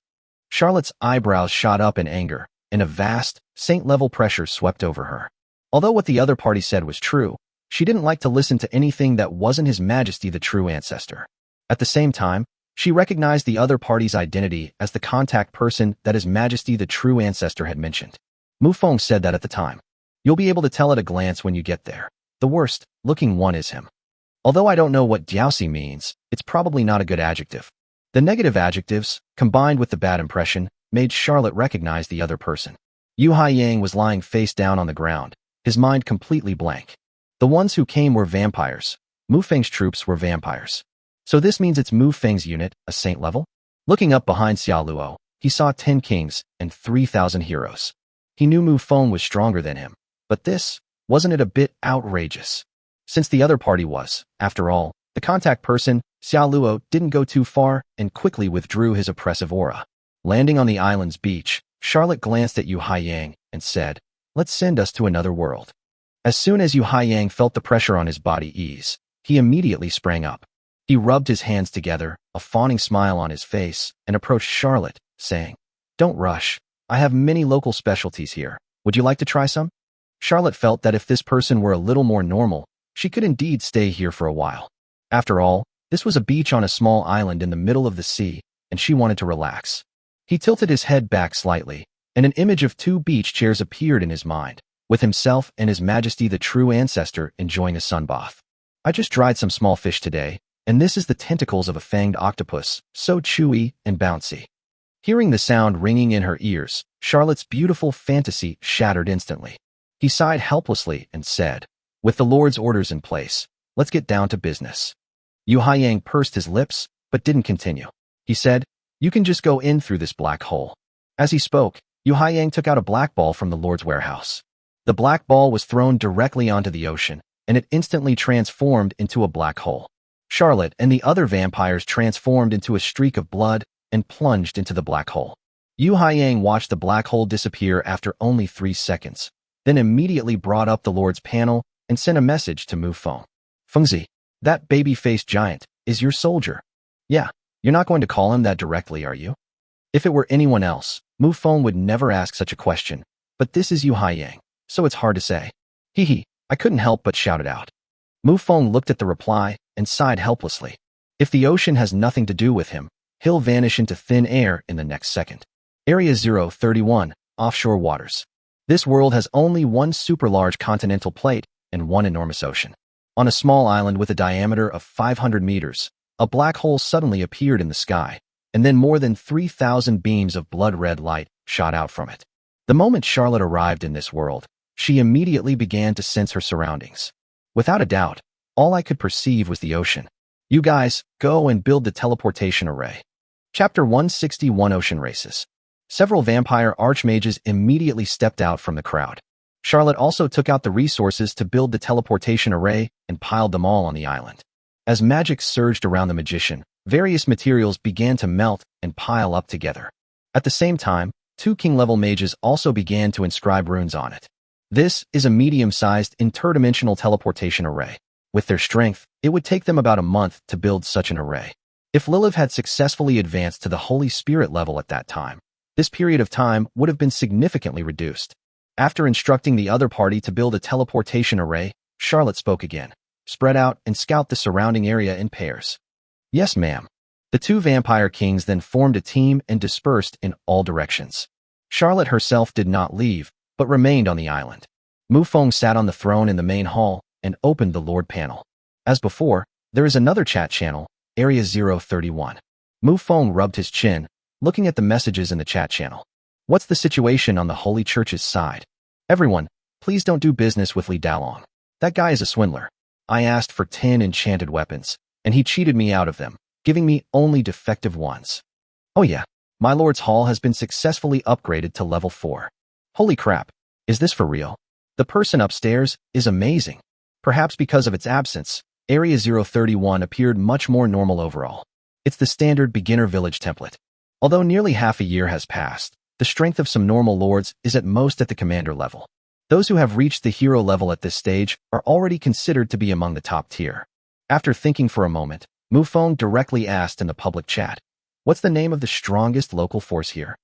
Charlotte's eyebrows shot up in anger, and a vast, saint-level pressure swept over her. Although what the other party said was true, she didn't like to listen to anything that wasn't His Majesty the true ancestor. At the same time, she recognized the other party's identity as the contact person that His Majesty the true ancestor had mentioned. Mufong said that at the time. "You'll be able to tell at a glance when you get there. The worst-looking one is him." Although I don't know what Diaosi means, it's probably not a good adjective. The negative adjectives, combined with the bad impression, made Charlotte recognize the other person. Yu Haiyang was lying face down on the ground, his mind completely blank. The ones who came were vampires. Mufeng's troops were vampires. So this means it's Mufeng's unit, a saint level? Looking up behind Xiaoluo, he saw 10 kings and 3,000 heroes. He knew Mufong was stronger than him, but wasn't it a bit outrageous? Since the other party was, after all, the contact person, Xiaoluo didn't go too far and quickly withdrew his oppressive aura. Landing on the island's beach, Charlotte glanced at Yu Haiyang and said, "Let's send us to another world." As soon as Yu Haiyang felt the pressure on his body ease, he immediately sprang up. He rubbed his hands together, a fawning smile on his face, and approached Charlotte, saying, "Don't rush. I have many local specialties here. Would you like to try some?" Charlotte felt that if this person were a little more normal, she could indeed stay here for a while. After all, this was a beach on a small island in the middle of the sea, and she wanted to relax. He tilted his head back slightly, and an image of 2 beach chairs appeared in his mind, with himself and His Majesty the true ancestor enjoying a sunbath. "I just dried some small fish today, and this is the tentacles of a fanged octopus, so chewy and bouncy." Hearing the sound ringing in her ears, Charlotte's beautiful fantasy shattered instantly. He sighed helplessly and said, "With the Lord's orders in place, let's get down to business." Yu Haiyang pursed his lips, but didn't continue. He said, "You can just go in through this black hole." As he spoke, Yu Haiyang took out a black ball from the Lord's warehouse. The black ball was thrown directly onto the ocean, and it instantly transformed into a black hole. Charlotte and the other vampires transformed into a streak of blood and plunged into the black hole. Yu Haiyang watched the black hole disappear after only 3 seconds, then immediately brought up the Lord's panel and sent a message to Mufong. "Fengzi, that baby-faced giant is your soldier." "Yeah, you're not going to call him that directly, are you?" If it were anyone else, Mufong would never ask such a question, but this is Yu Haiyang, so it's hard to say. "Hee, I couldn't help but shout it out." Mufong looked at the reply and sighed helplessly. If the ocean has nothing to do with him, he'll vanish into thin air in the next second. Area 031, Offshore Waters. This world has only one super-large continental plate and one enormous ocean. On a small island with a diameter of 500 meters, a black hole suddenly appeared in the sky, and then more than 3,000 beams of blood-red light shot out from it. The moment Charlotte arrived in this world, she immediately began to sense her surroundings. Without a doubt, all I could perceive was the ocean. "You guys, go and build the teleportation array." Chapter 161, Ocean Races. Several vampire archmages immediately stepped out from the crowd. Charlotte also took out the resources to build the teleportation array and piled them all on the island. As magic surged around the magician, various materials began to melt and pile up together. At the same time, 2 king-level mages also began to inscribe runes on it. This is a medium-sized interdimensional teleportation array. With their strength, it would take them about a month to build such an array. If Lilith had successfully advanced to the Holy Spirit level at that time, this period of time would have been significantly reduced. After instructing the other party to build a teleportation array, Charlotte spoke again. "Spread out and scout the surrounding area in pairs." "Yes, ma'am." The 2 vampire kings then formed a team and dispersed in all directions. Charlotte herself did not leave, but remained on the island. Mufong sat on the throne in the main hall and opened the Lord panel. As before, there is another chat channel, Area 031. Mufong rubbed his chin, looking at the messages in the chat channel. "What's the situation on the Holy Church's side? Everyone, please don't do business with Li Dalong. That guy is a swindler. I asked for 10 enchanted weapons, and he cheated me out of them, giving me only defective ones. Oh yeah, my lord's hall has been successfully upgraded to level 4. Holy crap, is this for real? The person upstairs is amazing. Perhaps because of its absence, Area 031 appeared much more normal overall. It's the standard beginner village template. Although nearly half a year has passed, the strength of some normal lords is at most at the commander level. Those who have reached the hero level at this stage are already considered to be among the top tier. After thinking for a moment, Mufong directly asked in the public chat, "What's the name of the strongest local force here?"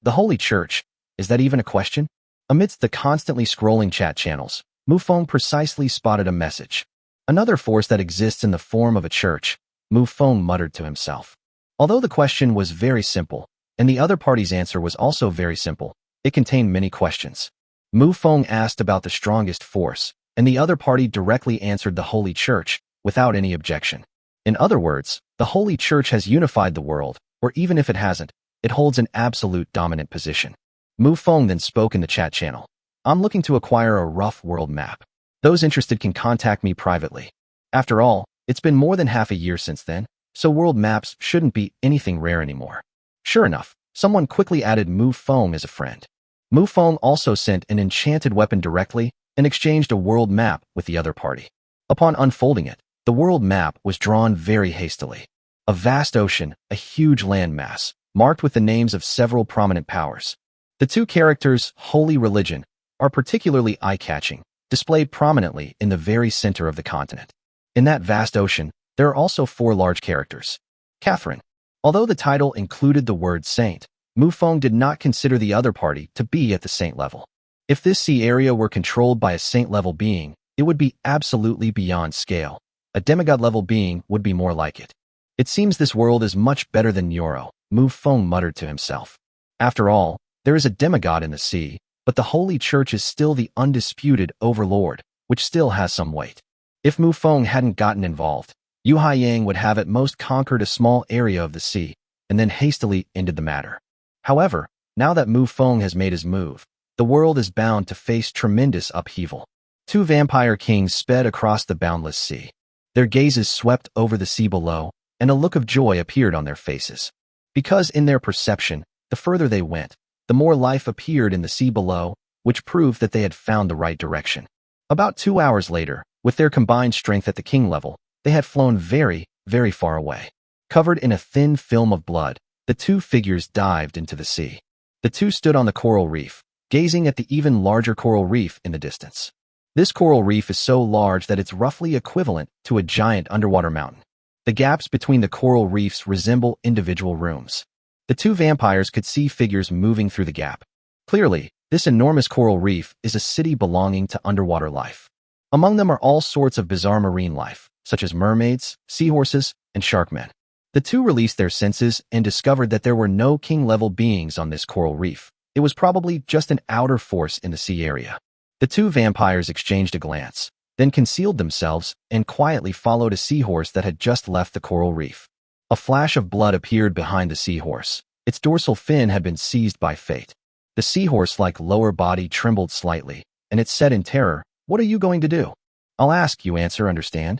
The Holy Church. Is that even a question? Amidst the constantly scrolling chat channels, Mufong precisely spotted a message. Another force that exists in the form of a church, Mufong muttered to himself. Although the question was very simple, and the other party's answer was also very simple, it contained many questions. Mufong asked about the strongest force, and the other party directly answered the Holy Church, without any objection. In other words, the Holy Church has unified the world, or even if it hasn't, it holds an absolute dominant position. Mufong then spoke in the chat channel. "I'm looking to acquire a rough world map. Those interested can contact me privately. After all, it's been more than half a year since then, so world maps shouldn't be anything rare anymore." Sure enough, someone quickly added Mufong as a friend. Mufong also sent an enchanted weapon directly and exchanged a world map with the other party. Upon unfolding it, the world map was drawn very hastily. A vast ocean, a huge landmass, marked with the names of several prominent powers. The two characters, Holy Religion, are particularly eye-catching, displayed prominently in the very center of the continent. In that vast ocean, there are also 4 large characters. Catherine. Although the title included the word saint, Mufong did not consider the other party to be at the saint level. If this sea area were controlled by a saint-level being, it would be absolutely beyond scale. A demigod-level being would be more like it. It seems this world is much better than Nyoro, Mufong muttered to himself. After all, there is a demigod in the sea, but the Holy Church is still the undisputed overlord, which still has some weight. If Mufong hadn't gotten involved, Yu Haiyang would have at most conquered a small area of the sea, and then hastily ended the matter. However, now that Mufong has made his move, the world is bound to face tremendous upheaval. 2 vampire kings sped across the boundless sea. Their gazes swept over the sea below, and a look of joy appeared on their faces. Because in their perception, the further they went, the more life appeared in the sea below, which proved that they had found the right direction. About 2 hours later, with their combined strength at the king level, they had flown very, very far away. Covered in a thin film of blood, the 2 figures dived into the sea. The 2 stood on the coral reef, gazing at the even larger coral reef in the distance. This coral reef is so large that it's roughly equivalent to a giant underwater mountain. The gaps between the coral reefs resemble individual rooms. The 2 vampires could see figures moving through the gap. Clearly, this enormous coral reef is a city belonging to underwater life. Among them are all sorts of bizarre marine life, such as mermaids, seahorses, and sharkmen. The 2 released their senses and discovered that there were no king-level beings on this coral reef. It was probably just an outer force in the sea area. The 2 vampires exchanged a glance, then concealed themselves and quietly followed a seahorse that had just left the coral reef. A flash of blood appeared behind the seahorse. Its dorsal fin had been seized by fate. The seahorse-like lower body trembled slightly, and it said in terror, "What are you going to do?" "I'll ask you answer, understand?"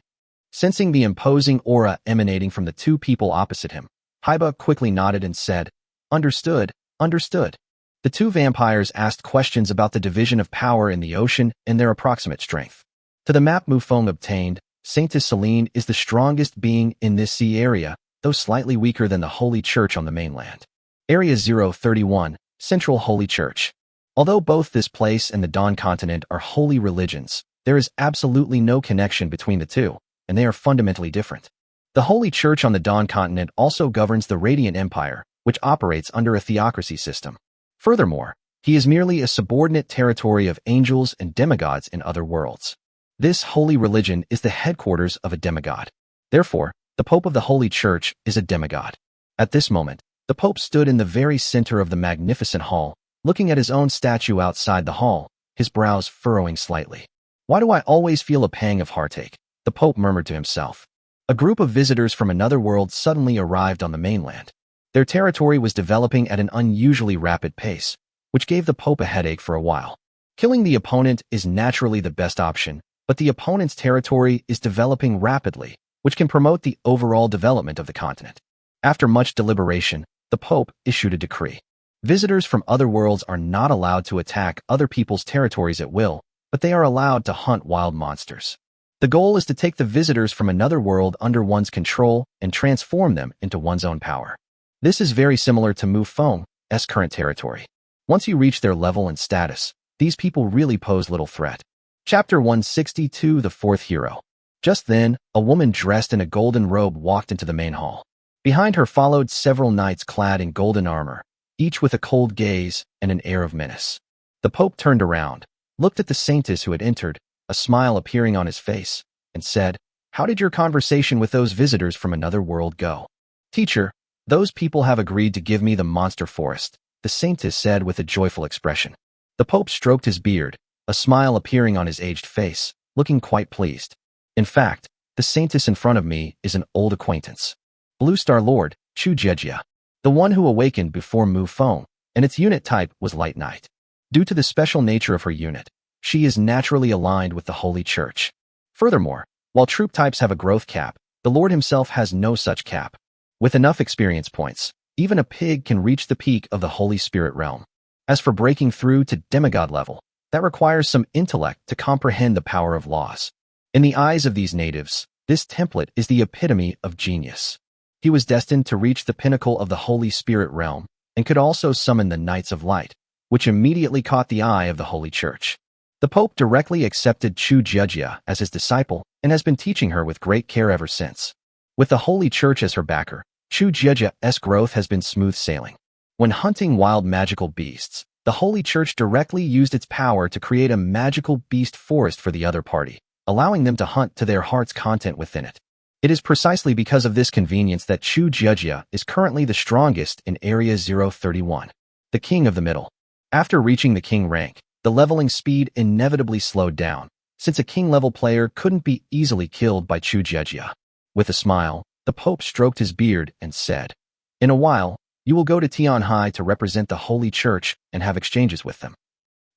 Sensing the imposing aura emanating from the 2 people opposite him, Haiba quickly nodded and said, "Understood, understood." The 2 vampires asked questions about the division of power in the ocean and their approximate strength. To the map Mufong obtained, Saintess Celine is the strongest being in this sea area, though slightly weaker than the Holy Church on the mainland. Area 031, Central Holy Church. Although both this place and the Dawn continent are holy religions, there is absolutely no connection between the 2, and they are fundamentally different. The Holy Church on the Dawn continent also governs the Radiant Empire, which operates under a theocracy system. Furthermore, he is merely a subordinate territory of angels and demigods in other worlds. This holy religion is the headquarters of a demigod. Therefore, the Pope of the Holy Church is a demigod. At this moment, the Pope stood in the very center of the magnificent hall, looking at his own statue outside the hall, his brows furrowing slightly. "Why do I always feel a pang of heartache?" the Pope murmured to himself. A group of visitors from another world suddenly arrived on the mainland. Their territory was developing at an unusually rapid pace, which gave the Pope a headache for a while. Killing the opponent is naturally the best option, but the opponent's territory is developing rapidly, which can promote the overall development of the continent. After much deliberation, the Pope issued a decree. Visitors from other worlds are not allowed to attack other people's territories at will, but they are allowed to hunt wild monsters. The goal is to take the visitors from another world under one's control and transform them into one's own power. This is very similar to Mufong's current territory. Once you reach their level and status, these people really pose little threat. Chapter 162, The Fourth Hero. Just then, a woman dressed in a golden robe walked into the main hall. Behind her followed several knights clad in golden armor, each with a cold gaze and an air of menace. The Pope turned around, looked at the saintess who had entered, a smile appearing on his face, and said, "How did your conversation with those visitors from another world go?" "Teacher, those people have agreed to give me the monster forest," the saintess said with a joyful expression. The Pope stroked his beard, a smile appearing on his aged face, looking quite pleased. "In fact, the saintess in front of me is an old acquaintance. Blue Star Lord, Chu Jejia, the one who awakened before Mufong, and its unit type was Light Knight. Due to the special nature of her unit, she is naturally aligned with the Holy Church. Furthermore, while troop types have a growth cap, the Lord himself has no such cap. With enough experience points, even a pig can reach the peak of the Holy Spirit realm. As for breaking through to demigod level, that requires some intellect to comprehend the power of laws. In the eyes of these natives, this template is the epitome of genius. He was destined to reach the pinnacle of the Holy Spirit realm and could also summon the Knights of Light, which immediately caught the eye of the Holy Church. The Pope directly accepted Chu Jejia as his disciple and has been teaching her with great care ever since. With the Holy Church as her backer, Chu Jejia's growth has been smooth sailing. When hunting wild magical beasts, the Holy Church directly used its power to create a magical beast forest for the other party, allowing them to hunt to their heart's content within it. It is precisely because of this convenience that Chu Jejia is currently the strongest in Area 031, the King of the Middle. After reaching the King rank, the leveling speed inevitably slowed down, since a King-level player couldn't be easily killed by Chu Jejia. With a smile, the Pope stroked his beard and said, "In a while, you will go to Tianhai to represent the Holy Church and have exchanges with them."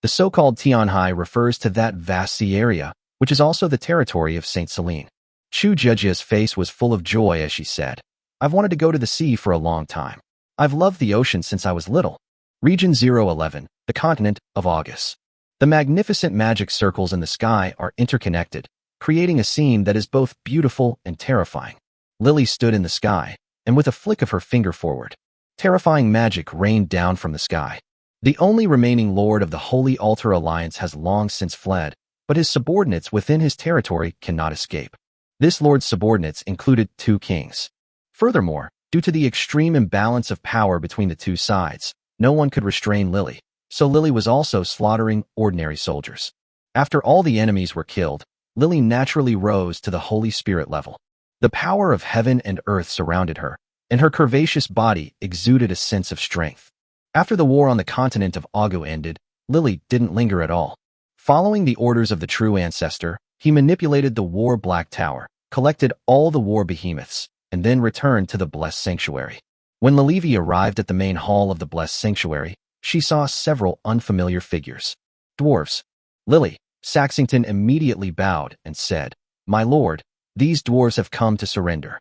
The so-called Tianhai refers to that vast sea area, which is also the territory of Saint Celine. Chu Jejia's face was full of joy as she said, "I've wanted to go to the sea for a long time. I've loved the ocean since I was little." Region 011, the continent of August. The magnificent magic circles in the sky are interconnected, creating a scene that is both beautiful and terrifying. Lily stood in the sky, and with a flick of her finger forward, terrifying magic rained down from the sky. The only remaining lord of the Holy Altar Alliance has long since fled, but his subordinates within his territory cannot escape. This lord's subordinates included 2 kings. Furthermore, due to the extreme imbalance of power between the 2 sides, no one could restrain Lily, so Lily was also slaughtering ordinary soldiers. After all the enemies were killed, Lily naturally rose to the Holy Spirit level. The power of heaven and earth surrounded her, and her curvaceous body exuded a sense of strength. After the war on the continent of Agu ended, Lily didn't linger at all. Following the orders of the true ancestor, he manipulated the War Black Tower, collected all the war behemoths, and then returned to the Blessed Sanctuary. When Lilivy arrived at the main hall of the Blessed Sanctuary, she saw several unfamiliar figures. Dwarves. Lily, Saxington immediately bowed and said, "My lord, these dwarves have come to surrender."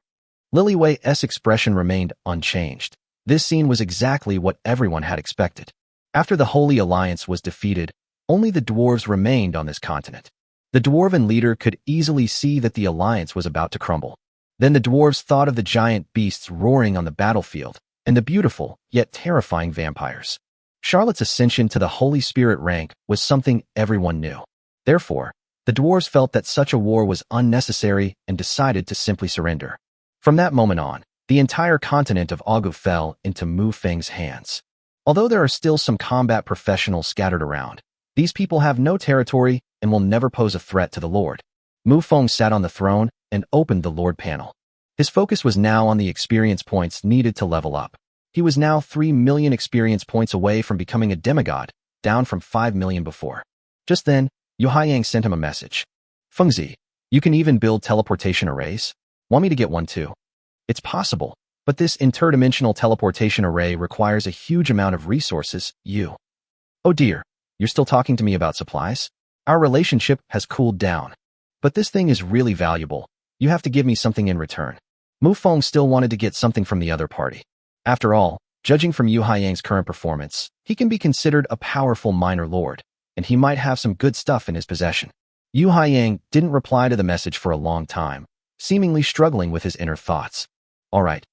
Lily Wei's expression remained unchanged. This scene was exactly what everyone had expected. After the Holy Alliance was defeated, only the dwarves remained on this continent. The dwarven leader could easily see that the alliance was about to crumble. Then the dwarves thought of the giant beasts roaring on the battlefield, and the beautiful, yet terrifying vampires. Charlotte's ascension to the Holy Spirit rank was something everyone knew. Therefore, the dwarves felt that such a war was unnecessary and decided to simply surrender. From that moment on, the entire continent of Agu fell into Mufeng's hands. Although there are still some combat professionals scattered around, these people have no territory and will never pose a threat to the Lord. Mufong sat on the throne and opened the Lord panel. His focus was now on the experience points needed to level up. He was now 3 million experience points away from becoming a demigod, down from 5 million before. Just then, Yu Haiyang sent him a message. "Fengzi, you can even build teleportation arrays? Want me to get one too?" "It's possible, but this interdimensional teleportation array requires a huge amount of resources, you." "Oh dear, you're still talking to me about supplies? Our relationship has cooled down. But this thing is really valuable. You have to give me something in return." Mufong still wanted to get something from the other party. After all, Judging from Yu Haiyang's current performance, he can be considered a powerful minor lord, and he might have some good stuff in his possession. Yu Haiyang didn't reply to the message for a long time, seemingly struggling with his inner thoughts. All right,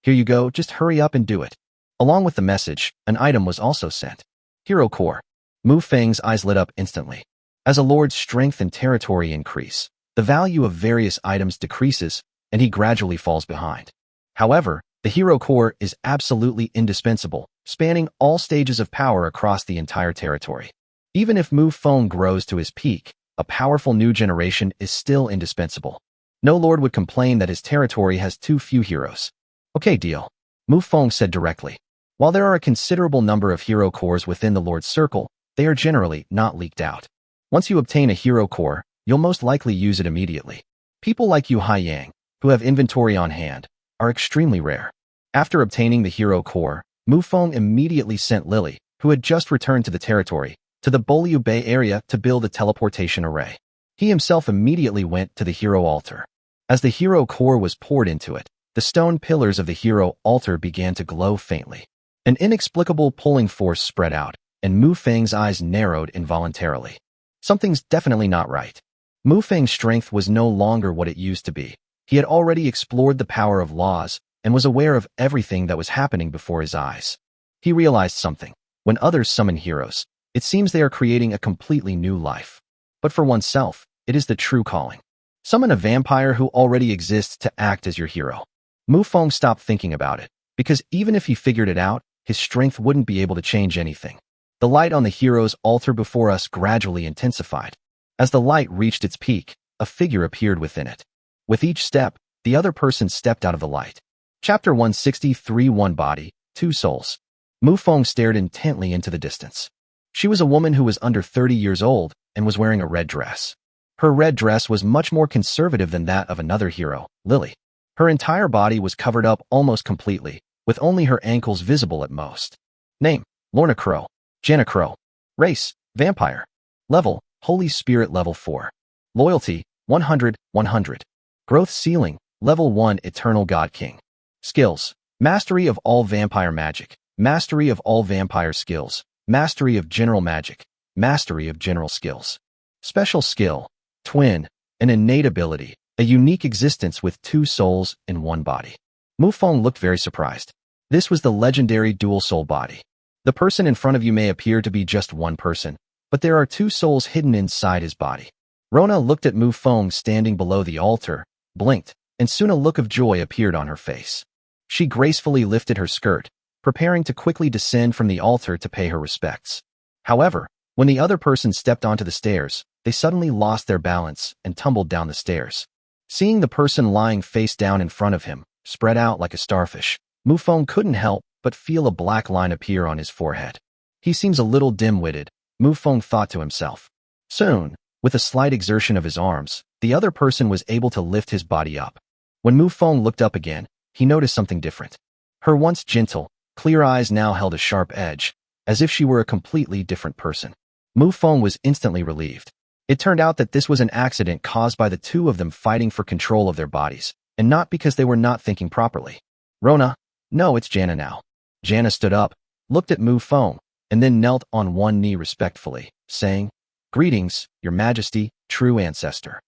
here you go, just hurry up and do it. Along with the message, an item was also sent. Hero Core. Mufong's eyes lit up instantly. As a lord's strength and territory increase, the value of various items decreases, and he gradually falls behind. However, the Hero Core is absolutely indispensable, spanning all stages of power across the entire territory. Even if Mufong grows to his peak, a powerful new generation is still indispensable. No lord would complain that his territory has too few heroes. Okay, deal. Mufong said directly. While there are a considerable number of hero cores within the lord's circle, they are generally not leaked out. Once you obtain a hero core, you'll most likely use it immediately. People like Yu Haiyang, who have inventory on hand, are extremely rare. After obtaining the hero core, Mufong immediately sent Lily, who had just returned to the territory, to the Bolyu Bay area to build a teleportation array. He himself immediately went to the hero altar. As the hero core was poured into it, the stone pillars of the hero altar began to glow faintly. An inexplicable pulling force spread out, and Mufong's eyes narrowed involuntarily. Something's definitely not right. Mufong's strength was no longer what it used to be. He had already explored the power of laws and was aware of everything that was happening before his eyes. He realized something. When others summon heroes, it seems they are creating a completely new life. But for oneself, it is the true calling. Summon a vampire who already exists to act as your hero. Mufong stopped thinking about it, because even if he figured it out, his strength wouldn't be able to change anything. The light on the hero's altar before us gradually intensified. As the light reached its peak, a figure appeared within it. With each step, the other person stepped out of the light. Chapter 163. One body, two souls. Mufong stared intently into the distance. She was a woman who was under 30 years old and was wearing a red dress. Her red dress was much more conservative than that of another hero, Lily. Her entire body was covered up almost completely, with only her ankles visible at most. Name: Lorna Crow. Jana Crow. Race: Vampire. Level: Holy Spirit Level 4. Loyalty: 100, 100. Growth ceiling: Level 1 Eternal God King. Skills: Mastery of all vampire magic, Mastery of all vampire skills, Mastery of general magic, Mastery of general skills. Special skill: Twin, an innate ability, a unique existence with two souls in one body. Mufong looked very surprised. This was the legendary dual soul body. The person in front of you may appear to be just one person, but there are two souls hidden inside his body. Rona looked at Mufong standing below the altar, blinked, and soon a look of joy appeared on her face. She gracefully lifted her skirt, preparing to quickly descend from the altar to pay her respects. However, when the other person stepped onto the stairs, they suddenly lost their balance and tumbled down the stairs. Seeing the person lying face down in front of him, spread out like a starfish, Mufong couldn't help but feel a black line appear on his forehead. He seems a little dim-witted, Mufong thought to himself. Soon, with a slight exertion of his arms, the other person was able to lift his body up. When Mufong looked up again, he noticed something different. Her once gentle, clear eyes now held a sharp edge, as if she were a completely different person. Mufong was instantly relieved. It turned out that this was an accident caused by the two of them fighting for control of their bodies, and not because they were not thinking properly. Rona, no, it's Jana now. Jana stood up, looked at Mufong, and then knelt on one knee respectfully, saying, "Greetings, Your Majesty, true ancestor."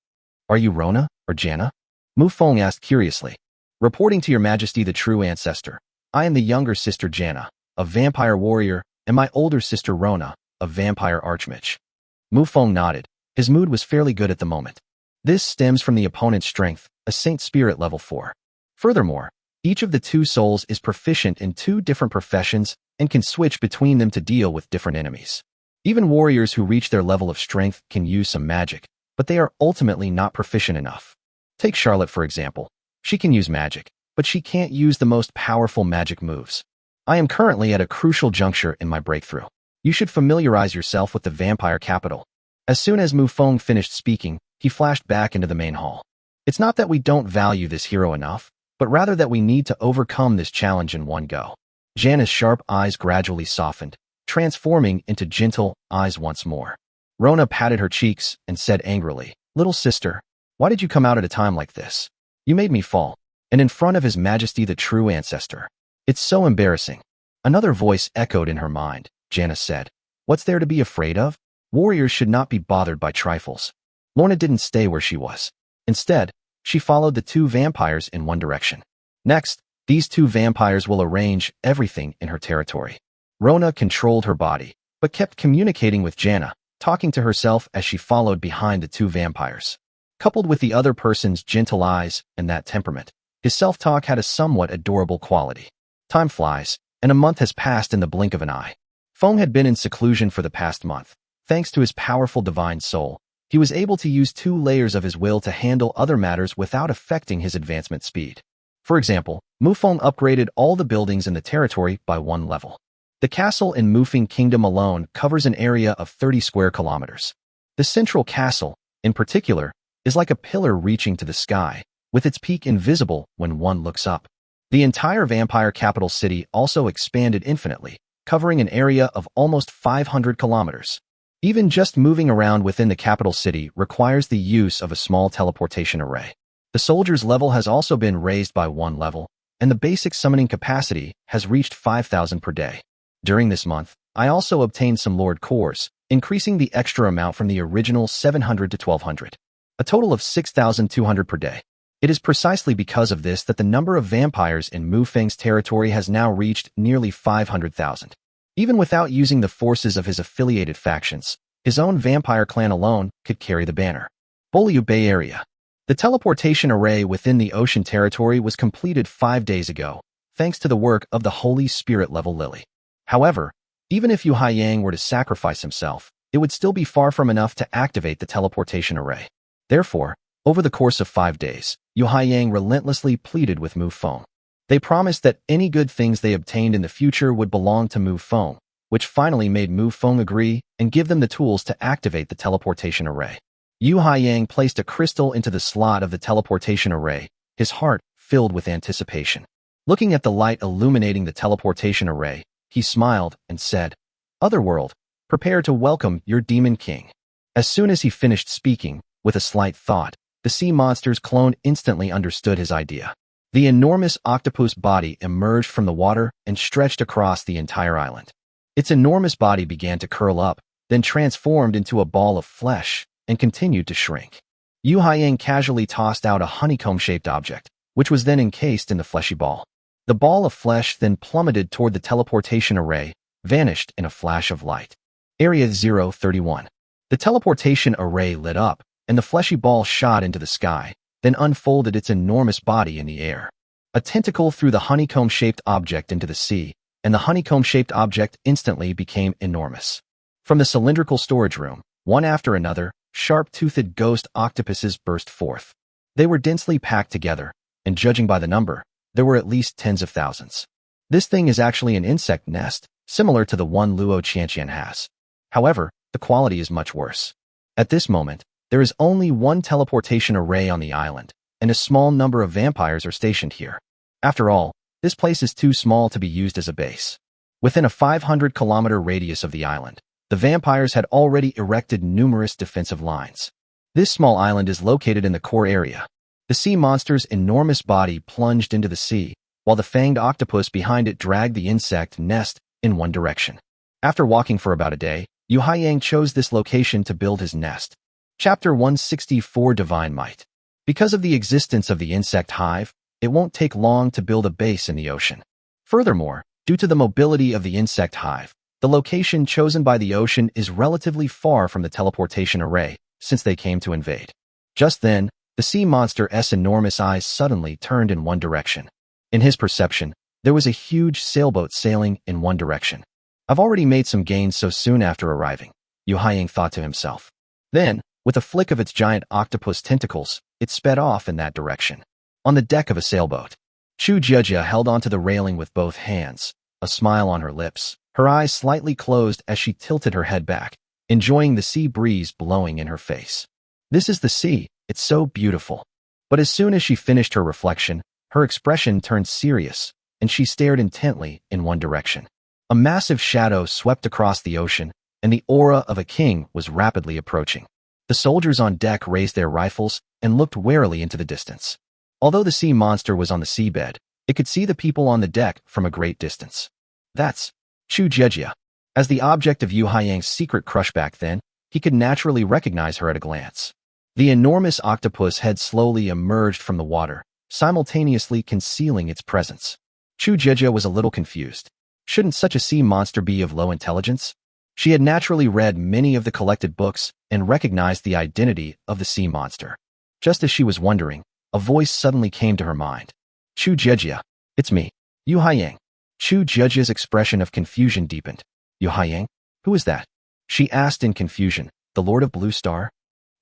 "Are you Rona or Jana?" Mufong asked curiously. "Reporting to Your Majesty the true ancestor, I am the younger sister Jana, a vampire warrior, and my older sister Rona, a vampire archmage." Mufong nodded. His mood was fairly good at the moment. This stems from the opponent's strength, a Saint Spirit Level 4. Furthermore, each of the two souls is proficient in two different professions and can switch between them to deal with different enemies. Even warriors who reach their level of strength can use some magic, but they are ultimately not proficient enough. Take Charlotte for example. She can use magic, but she can't use the most powerful magic moves. I am currently at a crucial juncture in my breakthrough. You should familiarize yourself with the vampire capital. As soon as Mufong finished speaking, he flashed back into the main hall. It's not that we don't value this hero enough, but rather that we need to overcome this challenge in one go. Jana's sharp eyes gradually softened, transforming into gentle eyes once more. Rona patted her cheeks and said angrily, "Little sister, why did you come out at a time like this? You made me fall, and in front of His Majesty the true ancestor. It's so embarrassing. Another voice echoed in her mind. Janice said, "What's there to be afraid of? Warriors should not be bothered by trifles." Lorna didn't stay where she was. Instead, she followed the two vampires in one direction. Next, these two vampires will arrange everything in her territory. Rona controlled her body, but kept communicating with Jana, talking to herself as she followed behind the two vampires. Coupled with the other person's gentle eyes and that temperament, his self-talk had a somewhat adorable quality. Time flies, and a month has passed in the blink of an eye. Fong had been in seclusion for the past month. Thanks to his powerful divine soul, he was able to use 2 layers of his will to handle other matters without affecting his advancement speed. For example, Mufong upgraded all the buildings in the territory by 1 level. The castle in Mufong Kingdom alone covers an area of 30 square kilometers. The central castle, in particular, is like a pillar reaching to the sky, with its peak invisible when one looks up. The entire vampire capital city also expanded infinitely, covering an area of almost 500 kilometers. Even just moving around within the capital city requires the use of a small teleportation array. The soldier's level has also been raised by 1 level, and the basic summoning capacity has reached 5,000 per day. During this month, I also obtained some Lord cores, increasing the extra amount from the original 700 to 1,200. A total of 6,200 per day. It is precisely because of this that the number of vampires in Mufeng's territory has now reached nearly 500,000. Even without using the forces of his affiliated factions, his own vampire clan alone could carry the banner. Bolyu Bay Area. The teleportation array within the ocean territory was completed 5 days ago, thanks to the work of the Holy Spirit level Lily. However, even if Yu Haiyang were to sacrifice himself, it would still be far from enough to activate the teleportation array. Therefore, over the course of 5 days, Yu Haiyang relentlessly pleaded with Mufong. They promised that any good things they obtained in the future would belong to Mufong, which finally made Mufong agree and give them the tools to activate the teleportation array. Yu Haiyang placed a crystal into the slot of the teleportation array, his heart filled with anticipation. Looking at the light illuminating the teleportation array, he smiled and said, "Otherworld, prepare to welcome your demon king." As soon as he finished speaking, with a slight thought, the sea monster's clone instantly understood his idea. The enormous octopus body emerged from the water and stretched across the entire island. Its enormous body began to curl up, then transformed into a ball of flesh and continued to shrink. Yu Haiyang casually tossed out a honeycomb-shaped object, which was then encased in the fleshy ball. The ball of flesh then plummeted toward the teleportation array, vanished in a flash of light. Area 031. The teleportation array lit up, and the fleshy ball shot into the sky, then unfolded its enormous body in the air. A tentacle threw the honeycomb-shaped object into the sea, and the honeycomb-shaped object instantly became enormous. From the cylindrical storage room, one after another, sharp-toothed ghost octopuses burst forth. They were densely packed together, and judging by the number, there were at least tens of thousands. This thing is actually an insect nest, similar to the one Luo Qianqian has. However, the quality is much worse. At this moment, there is only one teleportation array on the island, and a small number of vampires are stationed here. After all, this place is too small to be used as a base. Within a 500-kilometer radius of the island, the vampires had already erected numerous defensive lines. This small island is located in the core area. The sea monster's enormous body plunged into the sea, while the fanged octopus behind it dragged the insect nest in one direction. After walking for about a day, Yu Haiyang chose this location to build his nest. Chapter 164 Divine Might. Because of the existence of the insect hive, it won't take long to build a base in the ocean. Furthermore, due to the mobility of the insect hive, the location chosen by the ocean is relatively far from the teleportation array, since they came to invade. Just then, the sea monster's enormous eyes suddenly turned in one direction. In his perception, there was a huge sailboat sailing in one direction. I've already made some gains so soon after arriving, Yu Haiyang thought to himself. Then, with a flick of its giant octopus tentacles, it sped off in that direction. On the deck of a sailboat, Chu Jiejia held onto the railing with both hands, a smile on her lips, her eyes slightly closed as she tilted her head back, enjoying the sea breeze blowing in her face. This is the sea, it's so beautiful. But as soon as she finished her reflection, her expression turned serious, and she stared intently in one direction. A massive shadow swept across the ocean, and the aura of a king was rapidly approaching. The soldiers on deck raised their rifles and looked warily into the distance. Although the sea monster was on the seabed, It could see the people on the deck from a great distance. That's Chu Jejia. As the object of Yu Haiyang's secret crush back then, he could naturally recognize her at a glance. The enormous octopus head slowly emerged from the water, simultaneously concealing its presence. Chu Jejia was a little confused. Shouldn't such a sea monster be of low intelligence? She had naturally read many of the collected books and recognized the identity of the sea monster. Just as she was wondering, a voice suddenly came to her mind. Chu Jejia, it's me, Yu Haiyang. Chu Jejia's expression of confusion deepened. Yu Haiyang? Who is that? She asked in confusion. The Lord of Blue Star?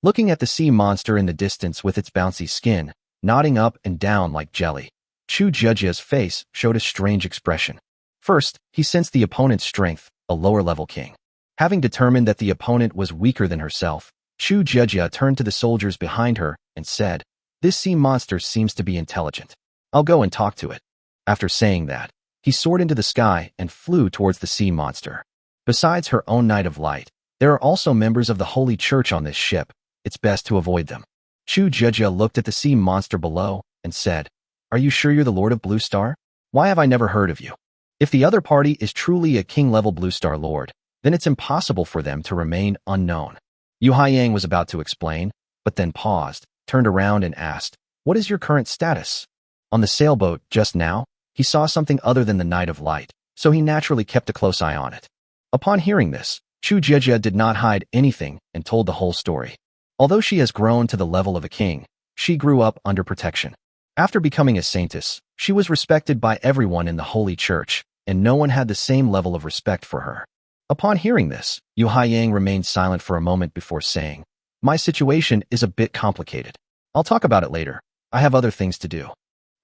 Looking at the sea monster in the distance with its bouncy skin, nodding up and down like jelly, Chu Jejia's face showed a strange expression. First, he sensed the opponent's strength, a lower-level king. Having determined that the opponent was weaker than herself, Chu Jejia turned to the soldiers behind her and said, "This sea monster seems to be intelligent. I'll go and talk to it." After saying that, he soared into the sky and flew towards the sea monster. Besides her own Knight of Light, there are also members of the Holy Church on this ship. It's best to avoid them. Chu Jejia looked at the sea monster below and said, "Are you sure you're the Lord of Blue Star? Why have I never heard of you? If the other party is truly a king-level Blue Star Lord, then it's impossible for them to remain unknown." Yu Haiyang was about to explain, but then paused, turned around and asked, "What is your current status?" On the sailboat just now, he saw something other than the Knight of Light, so he naturally kept a close eye on it. Upon hearing this, Chu Jejia did not hide anything and told the whole story. Although she has grown to the level of a king, she grew up under protection. After becoming a saintess, she was respected by everyone in the Holy Church, and no one had the same level of respect for her. Upon hearing this, Yu Haiyang remained silent for a moment before saying, "My situation is a bit complicated. I'll talk about it later. I have other things to do."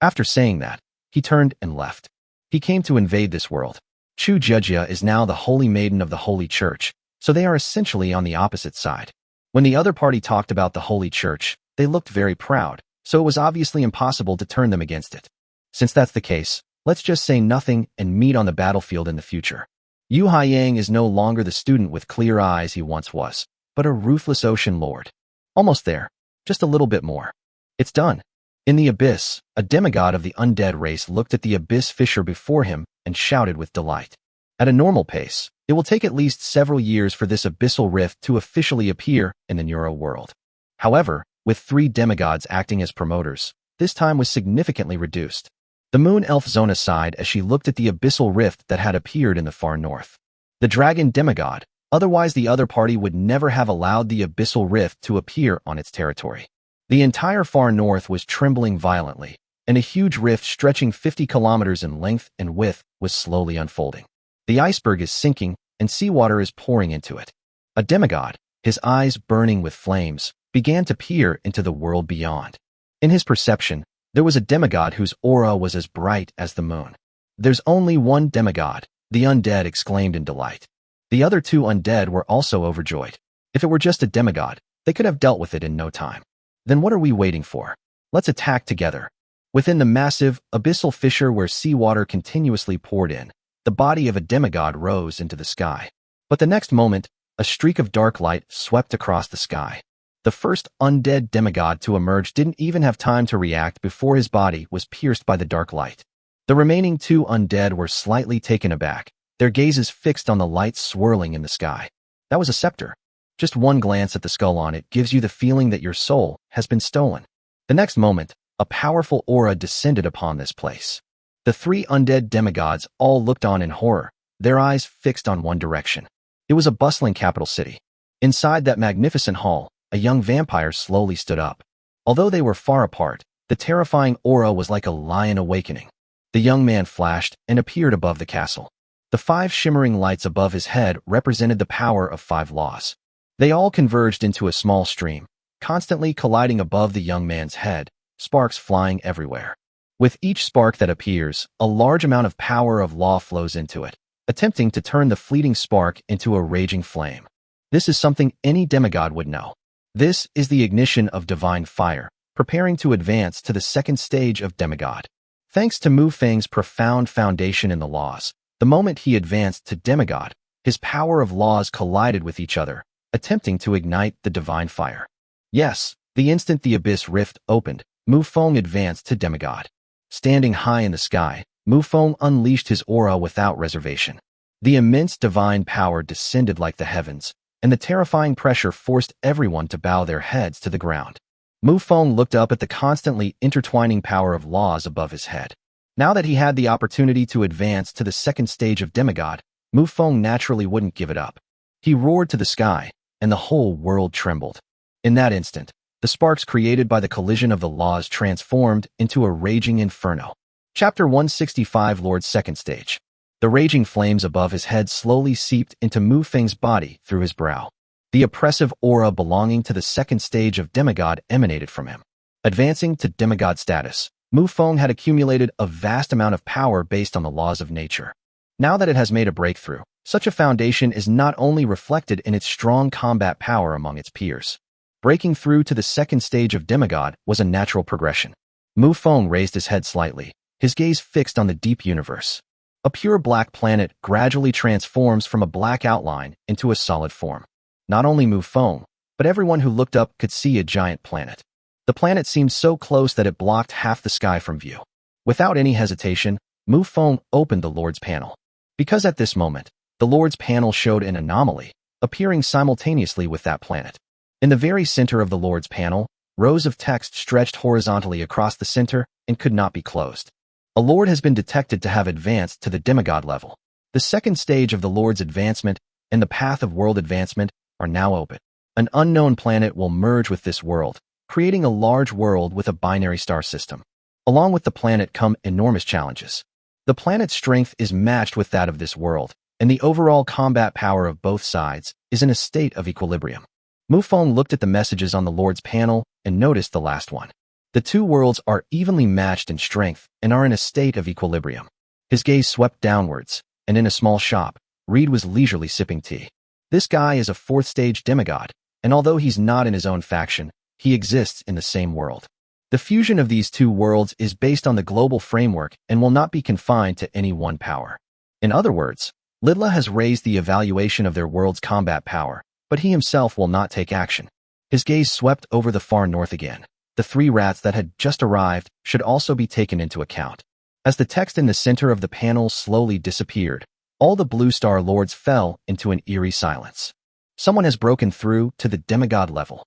After saying that, he turned and left. He came to invade this world. Chu Jejia is now the holy maiden of the Holy Church, so they are essentially on the opposite side. When the other party talked about the Holy Church, they looked very proud, so it was obviously impossible to turn them against it. Since that's the case, let's just say nothing and meet on the battlefield in the future. Yu Haiyang is no longer the student with clear eyes he once was, but a ruthless ocean lord. Almost there. Just a little bit more. It's done. In the abyss, a demigod of the undead race looked at the abyss fissure before him and shouted with delight. At a normal pace, it will take at least several years for this abyssal rift to officially appear in the Neuro world. However, with 3 demigods acting as promoters, this time was significantly reduced. The moon elf Zona sighed as she looked at the abyssal rift that had appeared in the far north. The dragon demigod, otherwise the other party would never have allowed the abyssal rift to appear on its territory. The entire far north was trembling violently, and a huge rift stretching 50 kilometers in length and width was slowly unfolding. The iceberg is sinking, and seawater is pouring into it. A demigod, his eyes burning with flames, began to peer into the world beyond. In his perception, there was a demigod whose aura was as bright as the moon. "There's only one demigod," the undead exclaimed in delight. The other 2 undead were also overjoyed. If it were just a demigod, they could have dealt with it in no time. Then what are we waiting for? Let's attack together. Within the massive, abyssal fissure where seawater continuously poured in, the body of a demigod rose into the sky. But the next moment, a streak of dark light swept across the sky. The first undead demigod to emerge didn't even have time to react before his body was pierced by the dark light. The remaining 2 undead were slightly taken aback, their gazes fixed on the light swirling in the sky. That was a scepter. Just one glance at the skull on it gives you the feeling that your soul has been stolen. The next moment, a powerful aura descended upon this place. The 3 undead demigods all looked on in horror, their eyes fixed on one direction. It was a bustling capital city. Inside that magnificent hall, a young vampire slowly stood up. Although they were far apart, the terrifying aura was like a lion awakening. The young man flashed and appeared above the castle. The 5 shimmering lights above his head represented the power of 5 laws. They all converged into a small stream, constantly colliding above the young man's head, sparks flying everywhere. With each spark that appears, a large amount of power of law flows into it, attempting to turn the fleeting spark into a raging flame. This is something any demigod would know. This is the ignition of divine fire, preparing to advance to the second stage of demigod. Thanks to Mufong's profound foundation in the laws, the moment he advanced to demigod, his power of laws collided with each other, attempting to ignite the divine fire. Yes, the instant the abyss rift opened, Mufong advanced to demigod. Standing high in the sky, Mufong unleashed his aura without reservation. The immense divine power descended like the heavens, and the terrifying pressure forced everyone to bow their heads to the ground. Mufong looked up at the constantly intertwining power of laws above his head. Now that he had the opportunity to advance to the second stage of demigod, Mufong naturally wouldn't give it up. He roared to the sky, and the whole world trembled. In that instant, the sparks created by the collision of the laws transformed into a raging inferno. Chapter 165, Lord's Second Stage. The raging flames above his head slowly seeped into Mufeng's body through his brow. The oppressive aura belonging to the second stage of demigod emanated from him. Advancing to demigod status, Mufong had accumulated a vast amount of power based on the laws of nature. Now that it has made a breakthrough, such a foundation is not only reflected in its strong combat power among its peers. Breaking through to the second stage of demigod was a natural progression. Mufong raised his head slightly, his gaze fixed on the deep universe. A pure black planet gradually transforms from a black outline into a solid form. Not only Mufong, but everyone who looked up could see a giant planet. The planet seemed so close that it blocked half the sky from view. Without any hesitation, Mufong opened the Lord's panel. Because at this moment, the Lord's panel showed an anomaly, appearing simultaneously with that planet. In the very center of the Lord's panel, rows of text stretched horizontally across the center and could not be closed. A Lord has been detected to have advanced to the demigod level. The second stage of the Lord's advancement and the path of world advancement are now open. An unknown planet will merge with this world, creating a large world with a binary star system. Along with the planet come enormous challenges. The planet's strength is matched with that of this world, and the overall combat power of both sides is in a state of equilibrium. Mufong looked at the messages on the Lord's panel and noticed the last one. The two worlds are evenly matched in strength and are in a state of equilibrium. His gaze swept downwards, and in a small shop, Reed was leisurely sipping tea. This guy is a fourth-stage demigod, and although he's not in his own faction, he exists in the same world. The fusion of these two worlds is based on the global framework and will not be confined to any one power. In other words, Lidla has raised the evaluation of their world's combat power, but he himself will not take action. His gaze swept over the far north again. The three rats that had just arrived should also be taken into account. As the text in the center of the panel slowly disappeared, all the Blue Star Lords fell into an eerie silence. Someone has broken through to the demigod level.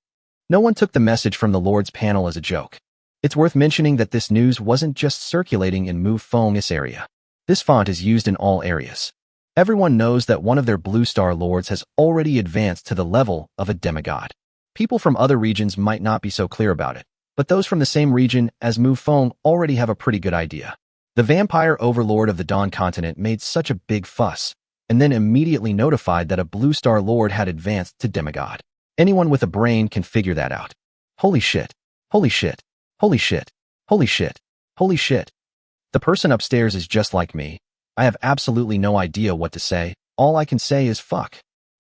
No one took the message from the Lord's panel as a joke. It's worth mentioning that this news wasn't just circulating in Mufong's area. This font is used in all areas. Everyone knows that one of their Blue Star Lords has already advanced to the level of a demigod. People from other regions might not be so clear about it, but those from the same region as Mufong already have a pretty good idea. The vampire overlord of the Dawn continent made such a big fuss, and then immediately notified that a Blue Star Lord had advanced to demigod. Anyone with a brain can figure that out. Holy shit. Holy shit. Holy shit. Holy shit. Holy shit. The person upstairs is just like me. I have absolutely no idea what to say. All I can say is fuck.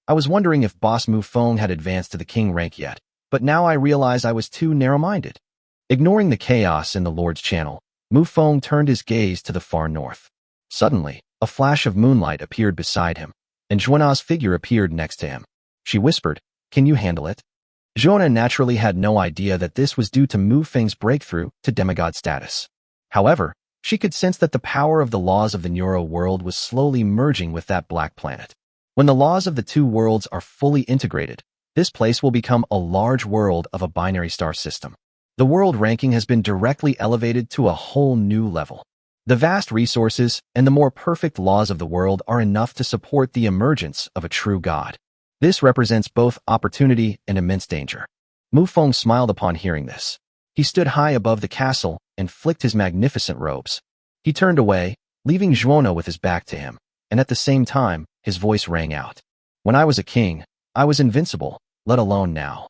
I was wondering if Boss Mufong had advanced to the king rank yet, but now I realize I was too narrow-minded. Ignoring the chaos in the Lord's channel, Mufong turned his gaze to the far north. Suddenly, a flash of moonlight appeared beside him, and Juana's figure appeared next to him. She whispered, "Can you handle it?" Juana naturally had no idea that this was due to Mufeng's breakthrough to demigod status. However, she could sense that the power of the laws of the Neuro world was slowly merging with that black planet. When the laws of the two worlds are fully integrated, this place will become a large world of a binary star system. The world ranking has been directly elevated to a whole new level. The vast resources and the more perfect laws of the world are enough to support the emergence of a true god. This represents both opportunity and immense danger. Mufong smiled upon hearing this. He stood high above the castle and flicked his magnificent robes. He turned away, leaving Juana with his back to him, and at the same time, his voice rang out. "When I was a king, I was invincible, let alone now."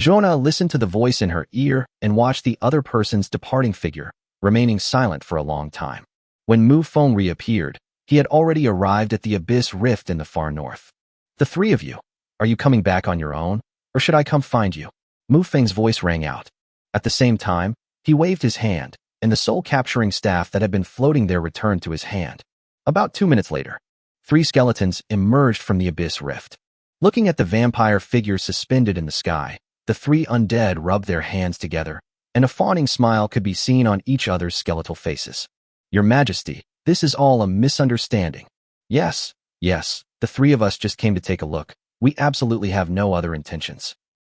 Juana listened to the voice in her ear and watched the other person's departing figure, remaining silent for a long time. When Mufong reappeared, he had already arrived at the abyss rift in the far north. "The three of you, are you coming back on your own, or should I come find you?" Mufeng's voice rang out. At the same time, he waved his hand, and the soul-capturing staff that had been floating there returned to his hand. About 2 minutes later, 3 skeletons emerged from the abyss rift. Looking at the vampire figure suspended in the sky, the 3 undead rubbed their hands together, and a fawning smile could be seen on each other's skeletal faces. Your Majesty, this is all a misunderstanding. Yes, the three of us just came to take a look. We absolutely have no other intentions.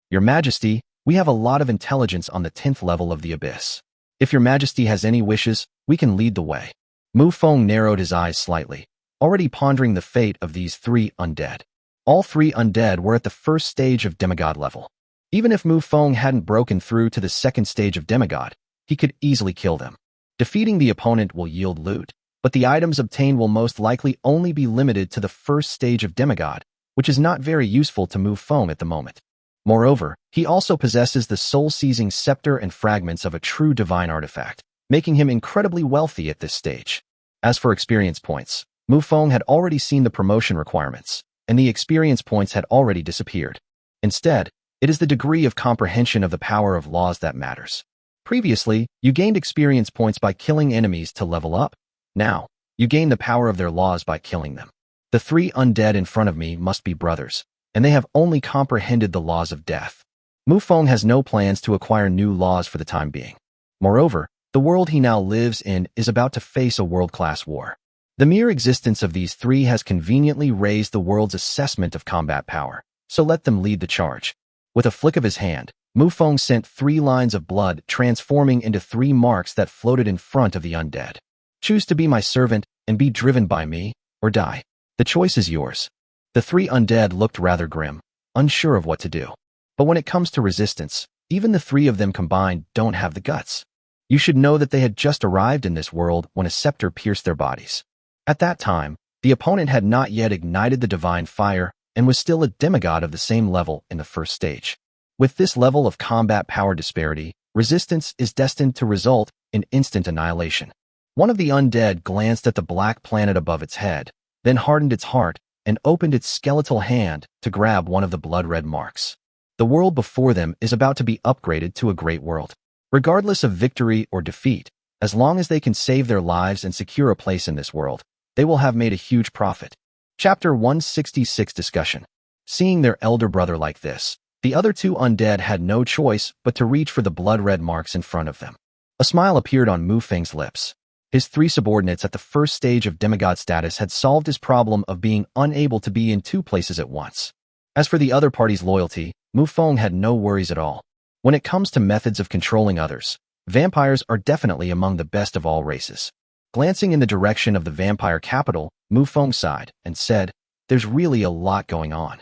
Your Majesty, we have a lot of intelligence on the 10th level of the Abyss. If Your Majesty has any wishes, we can lead the way. Mufong narrowed his eyes slightly, already pondering the fate of these three undead. All three undead were at the first stage of demigod level. Even if Mufong hadn't broken through to the second stage of demigod, he could easily kill them. Defeating the opponent will yield loot, but the items obtained will most likely only be limited to the first stage of demigod, which is not very useful to Mufong at the moment. Moreover, he also possesses the soul-seizing scepter and fragments of a true divine artifact, making him incredibly wealthy at this stage. As for experience points, Mufong had already seen the promotion requirements, and the experience points had already disappeared. Instead, it is the degree of comprehension of the power of laws that matters. Previously, you gained experience points by killing enemies to level up. Now, you gain the power of their laws by killing them. The three undead in front of me must be brothers, and they have only comprehended the laws of death. Mufong has no plans to acquire new laws for the time being. Moreover, the world he now lives in is about to face a world-class war. The mere existence of these three has conveniently raised the world's assessment of combat power, so let them lead the charge. With a flick of his hand, Mufong sent 3 lines of blood transforming into 3 marks that floated in front of the undead. Choose to be my servant and be driven by me, or die. The choice is yours. The 3 undead looked rather grim, unsure of what to do. But when it comes to resistance, even the 3 of them combined don't have the guts. You should know that they had just arrived in this world when a scepter pierced their bodies. At that time, the opponent had not yet ignited the divine fire and was still a demigod of the same level in the first stage. With this level of combat power disparity, resistance is destined to result in instant annihilation. One of the undead glanced at the black planet above its head, then hardened its heart and opened its skeletal hand to grab one of the blood-red marks. The world before them is about to be upgraded to a great world. Regardless of victory or defeat, as long as they can save their lives and secure a place in this world, they will have made a huge profit. Chapter 166 Discussion. Seeing their elder brother like this, the other 2 undead had no choice but to reach for the blood-red marks in front of them. A smile appeared on Mufeng's lips. His 3 subordinates at the first stage of demigod status had solved his problem of being unable to be in 2 places at once. As for the other party's loyalty, Mufong had no worries at all. When it comes to methods of controlling others, vampires are definitely among the best of all races. Glancing in the direction of the vampire capital, Mufong sighed and said, "There's really a lot going on."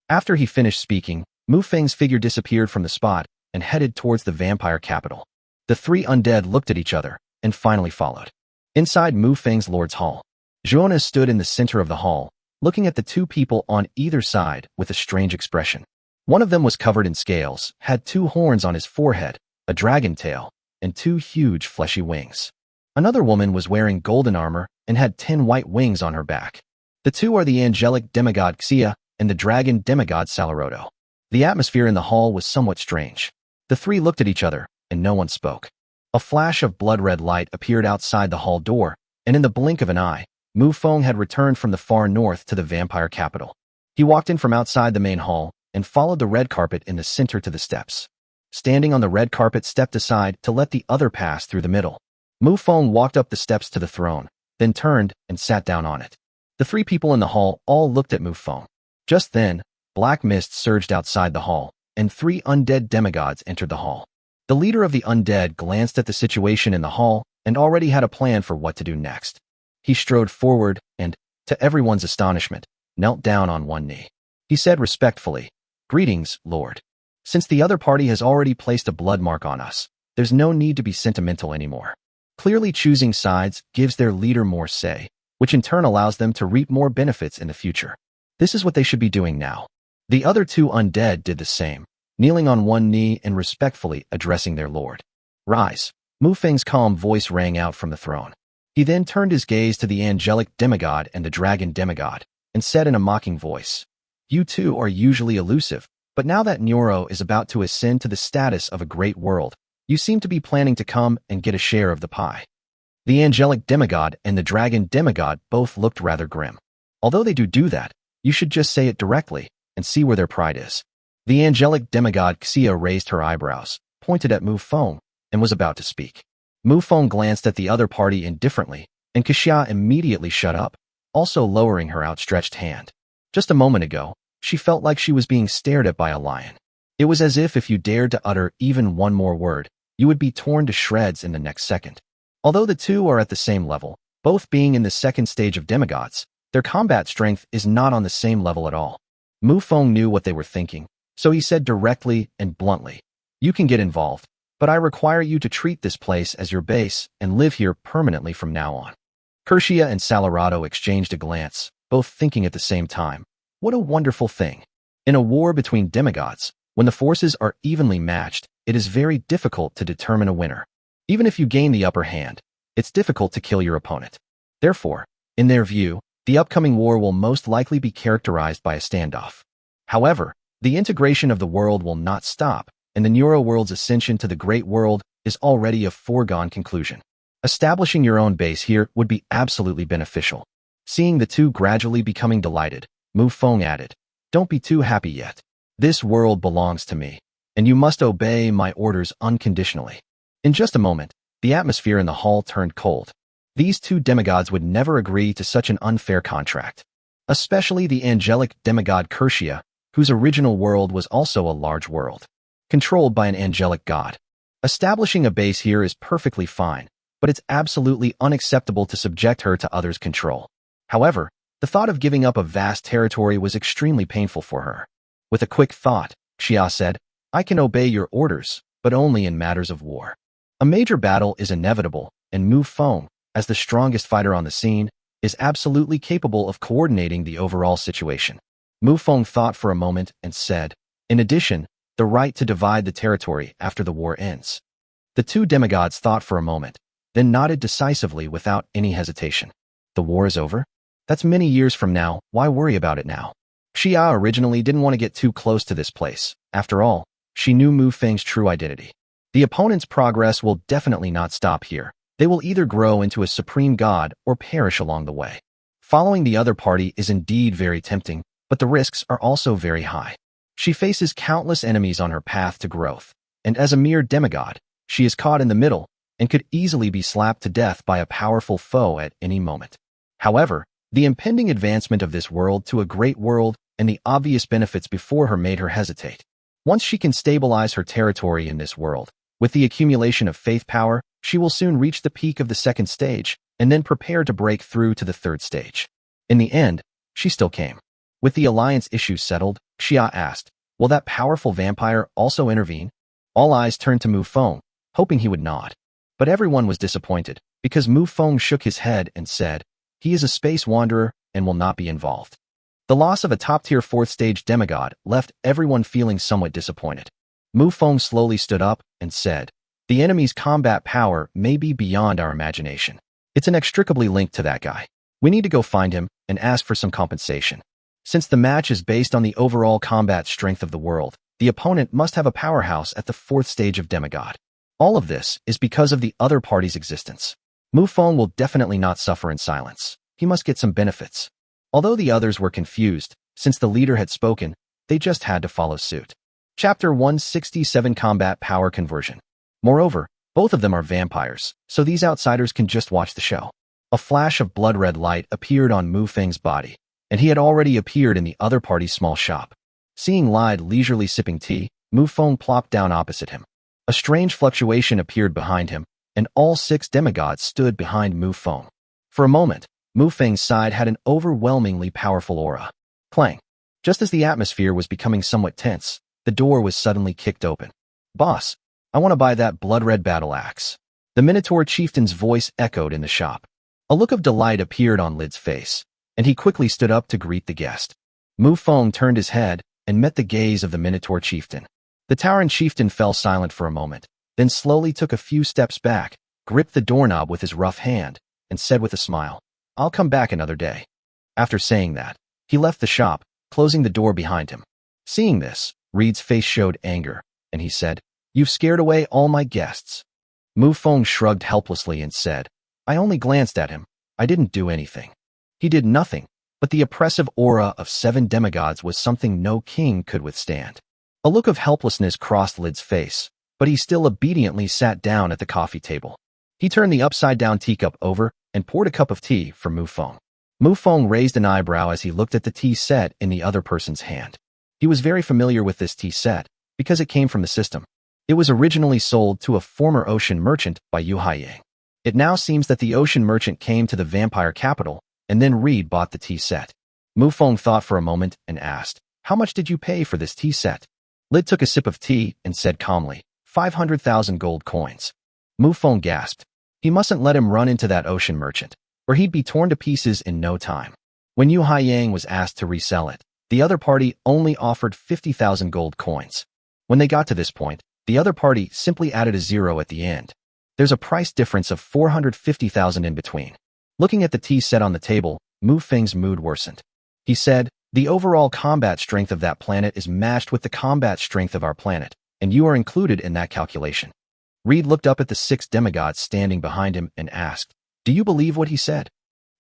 After he finished speaking, Mufeng's figure disappeared from the spot and headed towards the vampire capital. The 3 undead looked at each other and finally followed. Inside Mufeng's lord's hall, Jonas stood in the center of the hall, looking at the 2 people on either side with a strange expression. One of them was covered in scales, had 2 horns on his forehead, a dragon tail, and 2 huge fleshy wings. Another woman was wearing golden armor and had 10 white wings on her back. The 2 are the angelic demigod Xia and the dragon demigod Salaroto. The atmosphere in the hall was somewhat strange. The 3 looked at each other, and no one spoke. A flash of blood-red light appeared outside the hall door, and in the blink of an eye, Mufong had returned from the far north to the vampire capital. He walked in from outside the main hall and followed the red carpet in the center to the steps. Standing on the red carpet, stepped aside to let the other pass through the middle. Mufong walked up the steps to the throne, then turned and sat down on it. The 3 people in the hall all looked at Mufong. Just then, black mist surged outside the hall, and 3 undead demigods entered the hall. The leader of the undead glanced at the situation in the hall and already had a plan for what to do next. He strode forward and, to everyone's astonishment, knelt down on one knee. He said respectfully, "Greetings, Lord. Since the other party has already placed a blood mark on us, there's no need to be sentimental anymore." Clearly choosing sides gives their leader more say, which in turn allows them to reap more benefits in the future. This is what they should be doing now. The other 2 undead did the same, kneeling on one knee and respectfully addressing their lord. "Rise." Mufeng's calm voice rang out from the throne. He then turned his gaze to the angelic demigod and the dragon demigod, and said in a mocking voice, "You 2 are usually elusive, but now that Neuro is about to ascend to the status of a great world, you seem to be planning to come and get a share of the pie." The angelic demigod and the dragon demigod both looked rather grim. Although they do that, you should just say it directly and see where their pride is. The angelic demigod Xia raised her eyebrows, pointed at Mufong, and was about to speak. Mufong glanced at the other party indifferently, and Kixia immediately shut up, also lowering her outstretched hand. Just a moment ago, she felt like she was being stared at by a lion. It was as if you dared to utter even one more word, you would be torn to shreds in the next second. Although the two are at the same level, both being in the second stage of demigods, their combat strength is not on the same level at all. Mufong knew what they were thinking, so he said directly and bluntly, "You can get involved, but I require you to treat this place as your base and live here permanently from now on." Kixia and Salarado exchanged a glance, both thinking at the same time, what a wonderful thing. In a war between demigods, when the forces are evenly matched, it is very difficult to determine a winner. Even if you gain the upper hand, it's difficult to kill your opponent. Therefore, in their view, the upcoming war will most likely be characterized by a standoff. However, the integration of the world will not stop, and the Neuro world's ascension to the Great World is already a foregone conclusion. Establishing your own base here would be absolutely beneficial. Seeing the two gradually becoming delighted, Mufong added, "Don't be too happy yet. This world belongs to me, and you must obey my orders unconditionally." In just a moment, the atmosphere in the hall turned cold. These two demigods would never agree to such an unfair contract. Especially the angelic demigod Kixia, whose original world was also a large world, controlled by an angelic god. Establishing a base here is perfectly fine, but it's absolutely unacceptable to subject her to others' control. However, the thought of giving up a vast territory was extremely painful for her. With a quick thought, Xia said, "I can obey your orders, but only in matters of war." A major battle is inevitable, and Mufong, as the strongest fighter on the scene, is absolutely capable of coordinating the overall situation. Mufong thought for a moment and said, "In addition, the right to divide the territory after the war ends." The two demigods thought for a moment, then nodded decisively without any hesitation. "The war is over? That's many years from now, why worry about it now?" Xia originally didn't want to get too close to this place. After all, she knew Mufeng's true identity. The opponent's progress will definitely not stop here. They will either grow into a supreme god or perish along the way. Following the other party is indeed very tempting, but the risks are also very high. She faces countless enemies on her path to growth, and as a mere demigod, she is caught in the middle and could easily be slapped to death by a powerful foe at any moment. However, the impending advancement of this world to a great world and the obvious benefits before her made her hesitate. Once she can stabilize her territory in this world, with the accumulation of faith power, she will soon reach the peak of the second stage and then prepare to break through to the third stage. In the end, she still came. With the alliance issues settled, Xia asked, "Will that powerful vampire also intervene?" All eyes turned to Mufong, hoping he would nod. But everyone was disappointed, because Mufong shook his head and said, "He is a space wanderer and will not be involved." The loss of a top-tier fourth-stage demigod left everyone feeling somewhat disappointed. Mufong slowly stood up and said, "The enemy's combat power may be beyond our imagination. It's inextricably linked to that guy. We need to go find him and ask for some compensation. Since the match is based on the overall combat strength of the world, the opponent must have a powerhouse at the fourth stage of demigod. All of this is because of the other party's existence. Mufong will definitely not suffer in silence. He must get some benefits." Although the others were confused, since the leader had spoken, they just had to follow suit. Chapter 167 Combat Power Conversion. Moreover, both of them are vampires, so these outsiders can just watch the show. A flash of blood-red light appeared on Mufeng's body, and he had already appeared in the other party's small shop. Seeing Lide leisurely sipping tea, Mufong plopped down opposite him. A strange fluctuation appeared behind him, and all 6 demigods stood behind Mufong. For a moment, Mufeng's side had an overwhelmingly powerful aura. Clang. Just as the atmosphere was becoming somewhat tense, the door was suddenly kicked open. "Boss, I want to buy that blood-red battle axe." The Minotaur chieftain's voice echoed in the shop. A look of delight appeared on Lid's face, and he quickly stood up to greet the guest. Mufong turned his head and met the gaze of the Minotaur chieftain. The Tauren chieftain fell silent for a moment, then slowly took a few steps back, gripped the doorknob with his rough hand, and said with a smile, "I'll come back another day." After saying that, he left the shop, closing the door behind him. Seeing this, Reed's face showed anger, and he said, "You've scared away all my guests." Mufong shrugged helplessly and said, "I only glanced at him. I didn't do anything." He did nothing, but the oppressive aura of 7 demigods was something no king could withstand. A look of helplessness crossed Lid's face, but he still obediently sat down at the coffee table. He turned the upside-down teacup over and poured a cup of tea for Mufong. Mufong raised an eyebrow as he looked at the tea set in the other person's hand. He was very familiar with this tea set because it came from the system. It was originally sold to a former ocean merchant by Yu Haiyang. It now seems that the ocean merchant came to the vampire capital and then Reed bought the tea set. Mufong thought for a moment and asked, "How much did you pay for this tea set?" Lid took a sip of tea and said calmly, 500,000 gold coins. Mufong gasped. He mustn't let him run into that ocean merchant, or he'd be torn to pieces in no time. When Yu Haiyang was asked to resell it, the other party only offered 50,000 gold coins. When they got to this point, the other party simply added a zero at the end. There's a price difference of 450,000 in between. Looking at the tea set on the table, Mufeng's mood worsened. He said, "The overall combat strength of that planet is matched with the combat strength of our planet, and you are included in that calculation." Reed looked up at the 6 demigods standing behind him and asked, "Do you believe what he said?"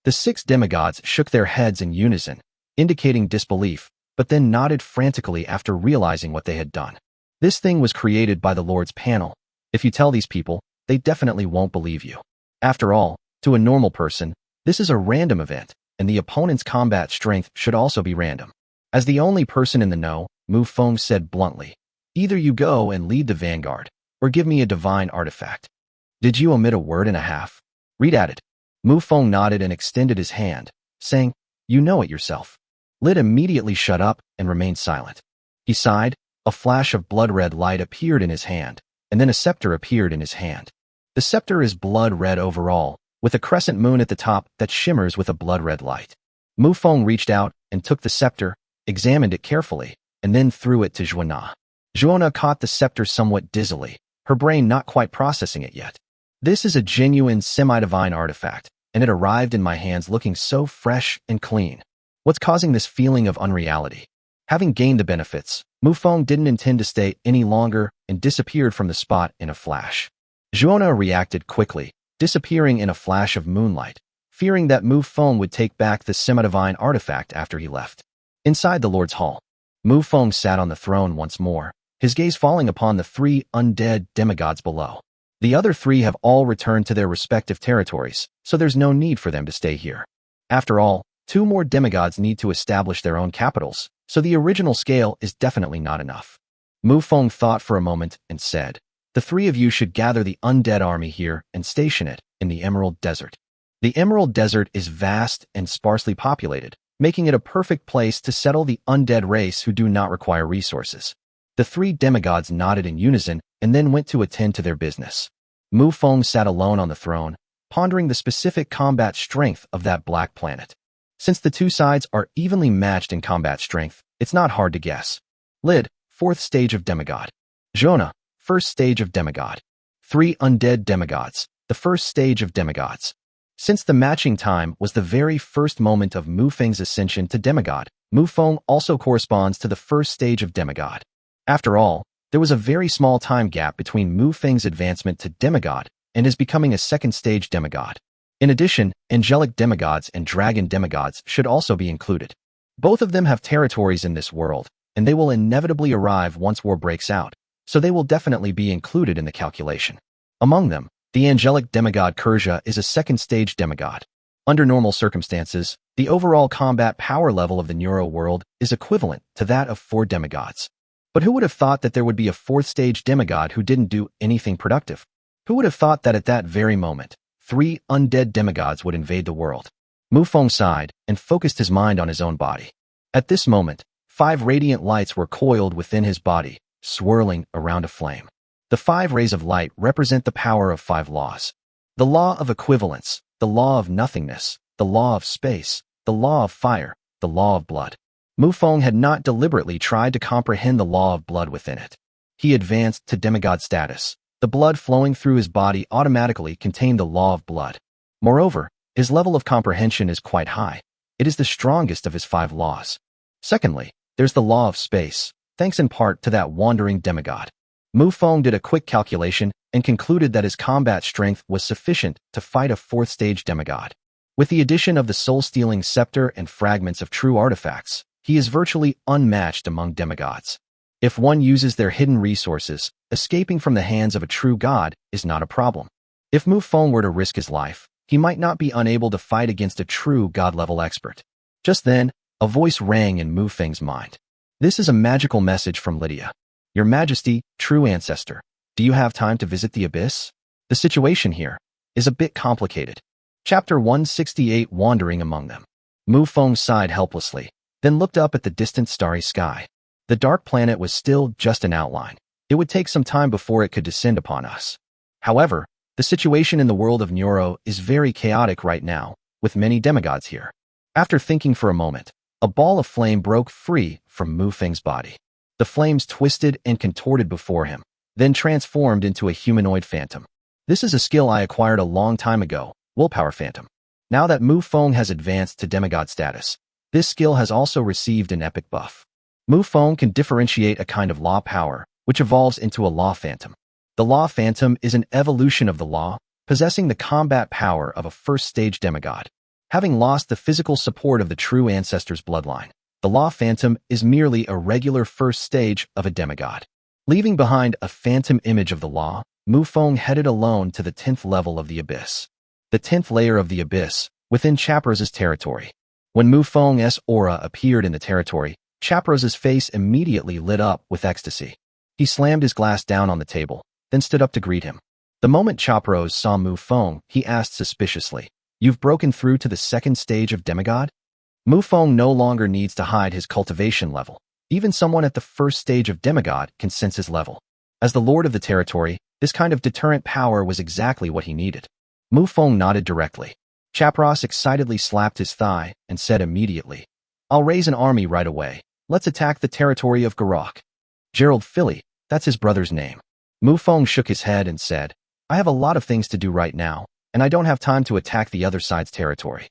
The 6 demigods shook their heads in unison, indicating disbelief, but then nodded frantically after realizing what they had done. This thing was created by the Lord's panel. If you tell these people, they definitely won't believe you. After all, to a normal person, this is a random event, and the opponent's combat strength should also be random. As the only person in the know, Mufong said bluntly, "Either you go and lead the vanguard, or give me a divine artifact." "Did you omit a word and a half?" Reed added. Mufong nodded and extended his hand, saying, "You know it yourself." Lid immediately shut up and remained silent. He sighed, a flash of blood-red light appeared in his hand, and then a scepter appeared in his hand. The scepter is blood-red overall, with a crescent moon at the top that shimmers with a blood-red light. Mufong reached out and took the scepter, examined it carefully, and then threw it to Zhuana. Zhuana caught the scepter somewhat dizzily, her brain not quite processing it yet. This is a genuine semi-divine artifact, and it arrived in my hands looking so fresh and clean. What's causing this feeling of unreality? Having gained the benefits, Mufong didn't intend to stay any longer and disappeared from the spot in a flash. Zhuana reacted quickly, disappearing in a flash of moonlight, fearing that Mufong would take back the semi-divine artifact after he left. Inside the Lord's Hall, Mufong sat on the throne once more, his gaze falling upon the 3 undead demigods below. The other 3 have all returned to their respective territories, so there's no need for them to stay here. After all, 2 more demigods need to establish their own capitals, so the original scale is definitely not enough. Mufong thought for a moment and said, "The 3 of you should gather the undead army here and station it in the Emerald Desert." The Emerald Desert is vast and sparsely populated, making it a perfect place to settle the undead race who do not require resources. The 3 demigods nodded in unison and then went to attend to their business. Mufong sat alone on the throne, pondering the specific combat strength of that black planet. Since the 2 sides are evenly matched in combat strength, it's not hard to guess. Lid, 4th stage of demigod. Zhuana, 1st stage of demigod. 3 undead demigods, the 1st stage of demigods. Since the matching time was the very first moment of Mufeng's ascension to demigod, Mufong also corresponds to the 1st stage of demigod. After all, there was a very small time gap between Mufeng's advancement to demigod and his becoming a 2nd stage demigod. In addition, angelic demigods and dragon demigods should also be included. Both of them have territories in this world, and they will inevitably arrive once war breaks out, so they will definitely be included in the calculation. Among them, the angelic demigod Kerja is a 2nd stage demigod. Under normal circumstances, the overall combat power level of the Neuro world is equivalent to that of 4 demigods. But who would have thought that there would be a 4th stage demigod who didn't do anything productive? Who would have thought that at that very moment, 3 undead demigods would invade the world? Mufong sighed and focused his mind on his own body. At this moment, 5 radiant lights were coiled within his body, swirling around a flame. The 5 rays of light represent the power of 5 laws. The law of equivalence, the law of nothingness, the law of space, the law of fire, the law of blood. Mufong had not deliberately tried to comprehend the law of blood within it. He advanced to demigod status. The blood flowing through his body automatically contained the law of blood. Moreover, his level of comprehension is quite high. It is the strongest of his 5 laws. Secondly, there's the law of space, thanks in part to that wandering demigod. Mufong did a quick calculation and concluded that his combat strength was sufficient to fight a 4th stage demigod. With the addition of the soul-stealing scepter and fragments of true artifacts, he is virtually unmatched among demigods. If one uses their hidden resources, escaping from the hands of a true god is not a problem. If Mufong were to risk his life, he might not be unable to fight against a true god-level expert. Just then, a voice rang in Mufeng's mind. This is a magical message from Lydia. Your Majesty, true ancestor, do you have time to visit the abyss? The situation here is a bit complicated. Chapter 168, Wandering Among Them. Mufong sighed helplessly, then looked up at the distant starry sky. The dark planet was still just an outline. It would take some time before it could descend upon us. However, the situation in the world of Neuro is very chaotic right now, with many demigods here. After thinking for a moment, a ball of flame broke free from Mufeng's body. The flames twisted and contorted before him, then transformed into a humanoid phantom. This is a skill I acquired a long time ago, Willpower Phantom. Now that Mufong has advanced to demigod status, this skill has also received an epic buff. Mufong can differentiate a kind of law power, which evolves into a law phantom. The law phantom is an evolution of the law, possessing the combat power of a first-stage demigod. Having lost the physical support of the true ancestor's bloodline, the law phantom is merely a regular first stage of a demigod. Leaving behind a phantom image of the law, Mufong headed alone to the 10th level of the abyss. The 10th layer of the abyss, within Chapros's territory. When Mufong's aura appeared in the territory, Chapros's face immediately lit up with ecstasy. He slammed his glass down on the table, then stood up to greet him. The moment Chapros saw Mufong, he asked suspiciously, "You've broken through to the second stage of demigod?" Mufong no longer needs to hide his cultivation level. Even someone at the first stage of demigod can sense his level. As the lord of the territory, this kind of deterrent power was exactly what he needed. Mufong nodded directly. Chapros excitedly slapped his thigh and said immediately, "I'll raise an army right away. Let's attack the territory of Garok." Gerald Philly, that's his brother's name. Mufong shook his head and said, "I have a lot of things to do right now, and I don't have time to attack the other side's territory."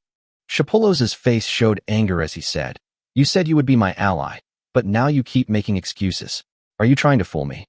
Shapulos's face showed anger as he said, "You said you would be my ally, but now you keep making excuses. Are you trying to fool me?"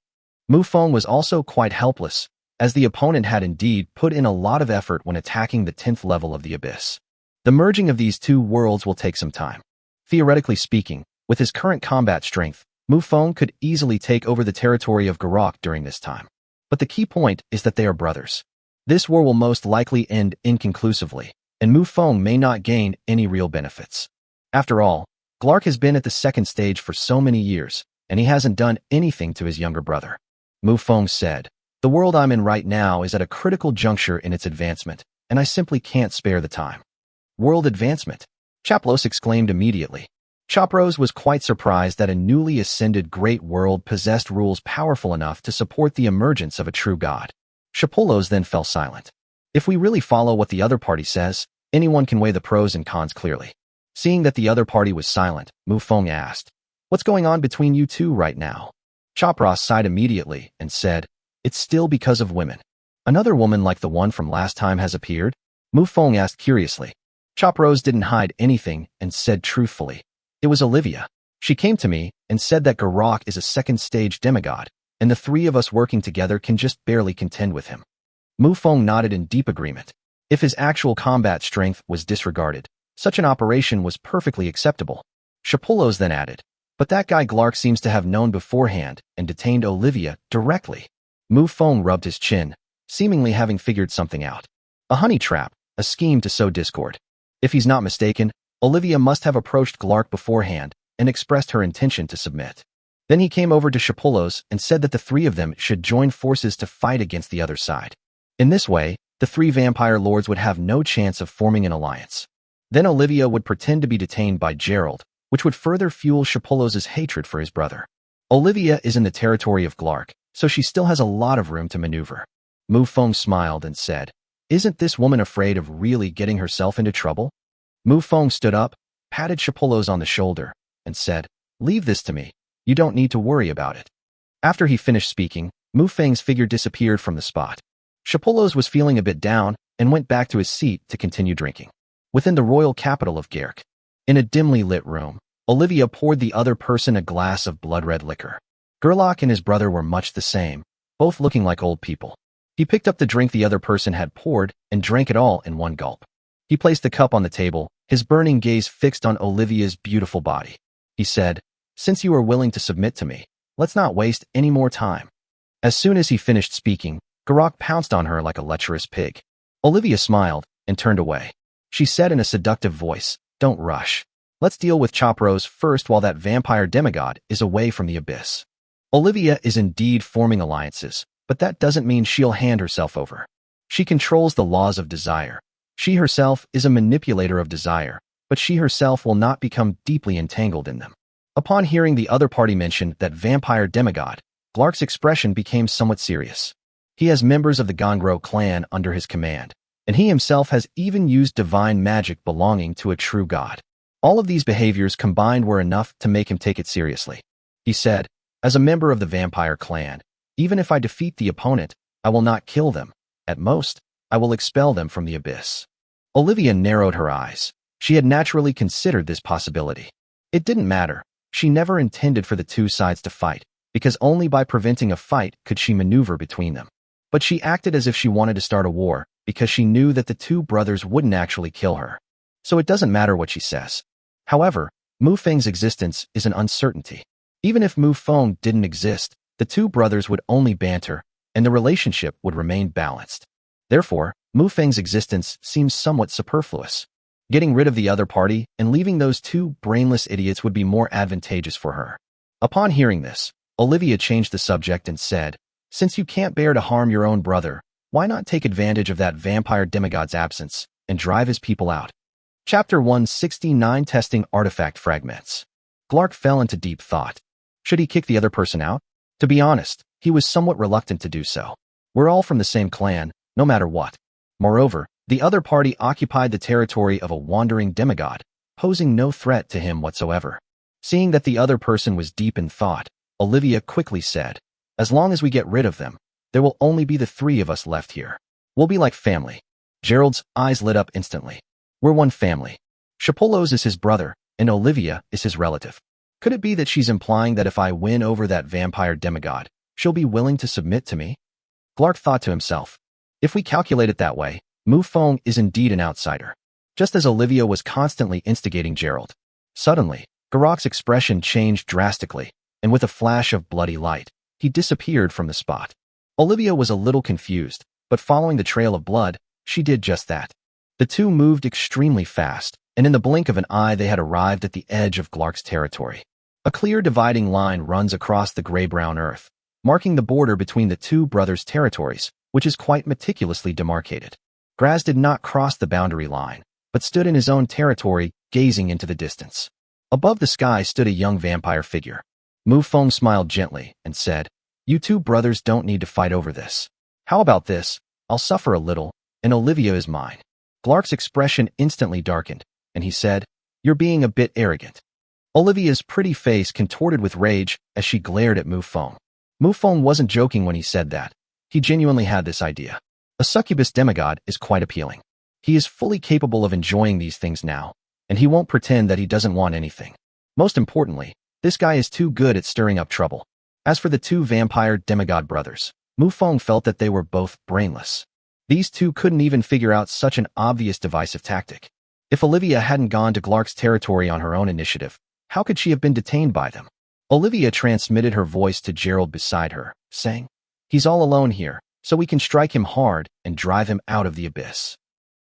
Mufong was also quite helpless, as the opponent had indeed put in a lot of effort when attacking the 10th level of the abyss. The merging of these two worlds will take some time. Theoretically speaking, with his current combat strength, Mufong could easily take over the territory of Garok during this time. But the key point is that they are brothers. This war will most likely end inconclusively, and Mufong may not gain any real benefits. After all, Glark has been at the second stage for so many years, and he hasn't done anything to his younger brother. Mufong said, "The world I'm in right now is at a critical juncture in its advancement, and I simply can't spare the time." World advancement? Chaplos exclaimed immediately. Chapros was quite surprised that a newly ascended great world possessed rules powerful enough to support the emergence of a true god. Chapulos then fell silent. If we really follow what the other party says, anyone can weigh the pros and cons clearly. Seeing that the other party was silent, Mufong asked, "What's going on between you two right now?" Chapros sighed immediately and said, "It's still because of women." "Another woman like the one from last time has appeared?" Mufong asked curiously. Chapros didn't hide anything and said truthfully, "It was Olivia. She came to me and said that Garok is a second-stage demigod, and the three of us working together can just barely contend with him." Mufong nodded in deep agreement. If his actual combat strength was disregarded, such an operation was perfectly acceptable. Chapulos then added, "But that guy Glark seems to have known beforehand and detained Olivia directly." Mufong rubbed his chin, seemingly having figured something out. A honey trap, a scheme to sow discord. If he's not mistaken, Olivia must have approached Glark beforehand and expressed her intention to submit. Then he came over to Chapulos and said that the three of them should join forces to fight against the other side. In this way, the three vampire lords would have no chance of forming an alliance. Then Olivia would pretend to be detained by Gerald, which would further fuel Chapulos's hatred for his brother. Olivia is in the territory of Glark, so she still has a lot of room to maneuver. Mufong smiled and said, "Isn't this woman afraid of really getting herself into trouble?" Mufong stood up, patted Chapulos on the shoulder, and said, "Leave this to me. You don't need to worry about it." After he finished speaking, Mufeng's figure disappeared from the spot. Chapulos was feeling a bit down and went back to his seat to continue drinking. Within the royal capital of Garok, in a dimly lit room, Olivia poured the other person a glass of blood-red liquor. Gerlach and his brother were much the same, both looking like old people. He picked up the drink the other person had poured and drank it all in one gulp. He placed the cup on the table, his burning gaze fixed on Olivia's beautiful body. He said, "Since you are willing to submit to me, let's not waste any more time." As soon as he finished speaking, Garok pounced on her like a lecherous pig. Olivia smiled and turned away. She said in a seductive voice, "Don't rush. Let's deal with Chopros first while that vampire demigod is away from the abyss." Olivia is indeed forming alliances, but that doesn't mean she'll hand herself over. She controls the laws of desire. She herself is a manipulator of desire, but she herself will not become deeply entangled in them. Upon hearing the other party mention that vampire demigod, Glark's expression became somewhat serious. He has members of the Gongro clan under his command, and he himself has even used divine magic belonging to a true god. All of these behaviors combined were enough to make him take it seriously. He said, "As a member of the vampire clan, even if I defeat the opponent, I will not kill them. At most, I will expel them from the abyss." Olivia narrowed her eyes. She had naturally considered this possibility. It didn't matter. She never intended for the two sides to fight, because only by preventing a fight could she maneuver between them. But she acted as if she wanted to start a war, because she knew that the two brothers wouldn't actually kill her. So it doesn't matter what she says. However, Mufong's existence is an uncertainty. Even if Mufong didn't exist, the two brothers would only banter, and the relationship would remain balanced. Therefore, Mufong's existence seems somewhat superfluous. Getting rid of the other party and leaving those two brainless idiots would be more advantageous for her. Upon hearing this, Olivia changed the subject and said, "Since you can't bear to harm your own brother, why not take advantage of that vampire demigod's absence and drive his people out?" Chapter 169, Testing Artifact Fragments. Glark fell into deep thought. Should he kick the other person out? To be honest, he was somewhat reluctant to do so. We're all from the same clan, no matter what. Moreover, the other party occupied the territory of a wandering demigod, posing no threat to him whatsoever. Seeing that the other person was deep in thought, Olivia quickly said, "As long as we get rid of them, there will only be the three of us left here. We'll be like family." Gerald's eyes lit up instantly. "We're one family. Chapolos is his brother, and Olivia is his relative. Could it be that she's implying that if I win over that vampire demigod, she'll be willing to submit to me?" Glark thought to himself, if we calculate it that way, Mufong is indeed an outsider. Just as Olivia was constantly instigating Gerald. Suddenly, Garok's expression changed drastically, and with a flash of bloody light, he disappeared from the spot. Olivia was a little confused, but following the trail of blood, she did just that. The two moved extremely fast, and in the blink of an eye they had arrived at the edge of Glark's territory. A clear dividing line runs across the gray-brown earth, marking the border between the two brothers' territories, which is quite meticulously demarcated. Graz did not cross the boundary line, but stood in his own territory, gazing into the distance. Above the sky stood a young vampire figure. Mufong smiled gently and said, "You two brothers don't need to fight over this. How about this? I'll suffer a little, and Olivia is mine." Glark's expression instantly darkened, and he said, "You're being a bit arrogant." Olivia's pretty face contorted with rage as she glared at Mufong. Mufong wasn't joking when he said that. He genuinely had this idea. A succubus demigod is quite appealing. He is fully capable of enjoying these things now, and he won't pretend that he doesn't want anything. Most importantly, this guy is too good at stirring up trouble. As for the two vampire demigod brothers, Mufong felt that they were both brainless. These two couldn't even figure out such an obvious divisive tactic. If Olivia hadn't gone to Glark's territory on her own initiative, how could she have been detained by them? Olivia transmitted her voice to Gerald beside her, saying, "He's all alone here, so we can strike him hard and drive him out of the abyss."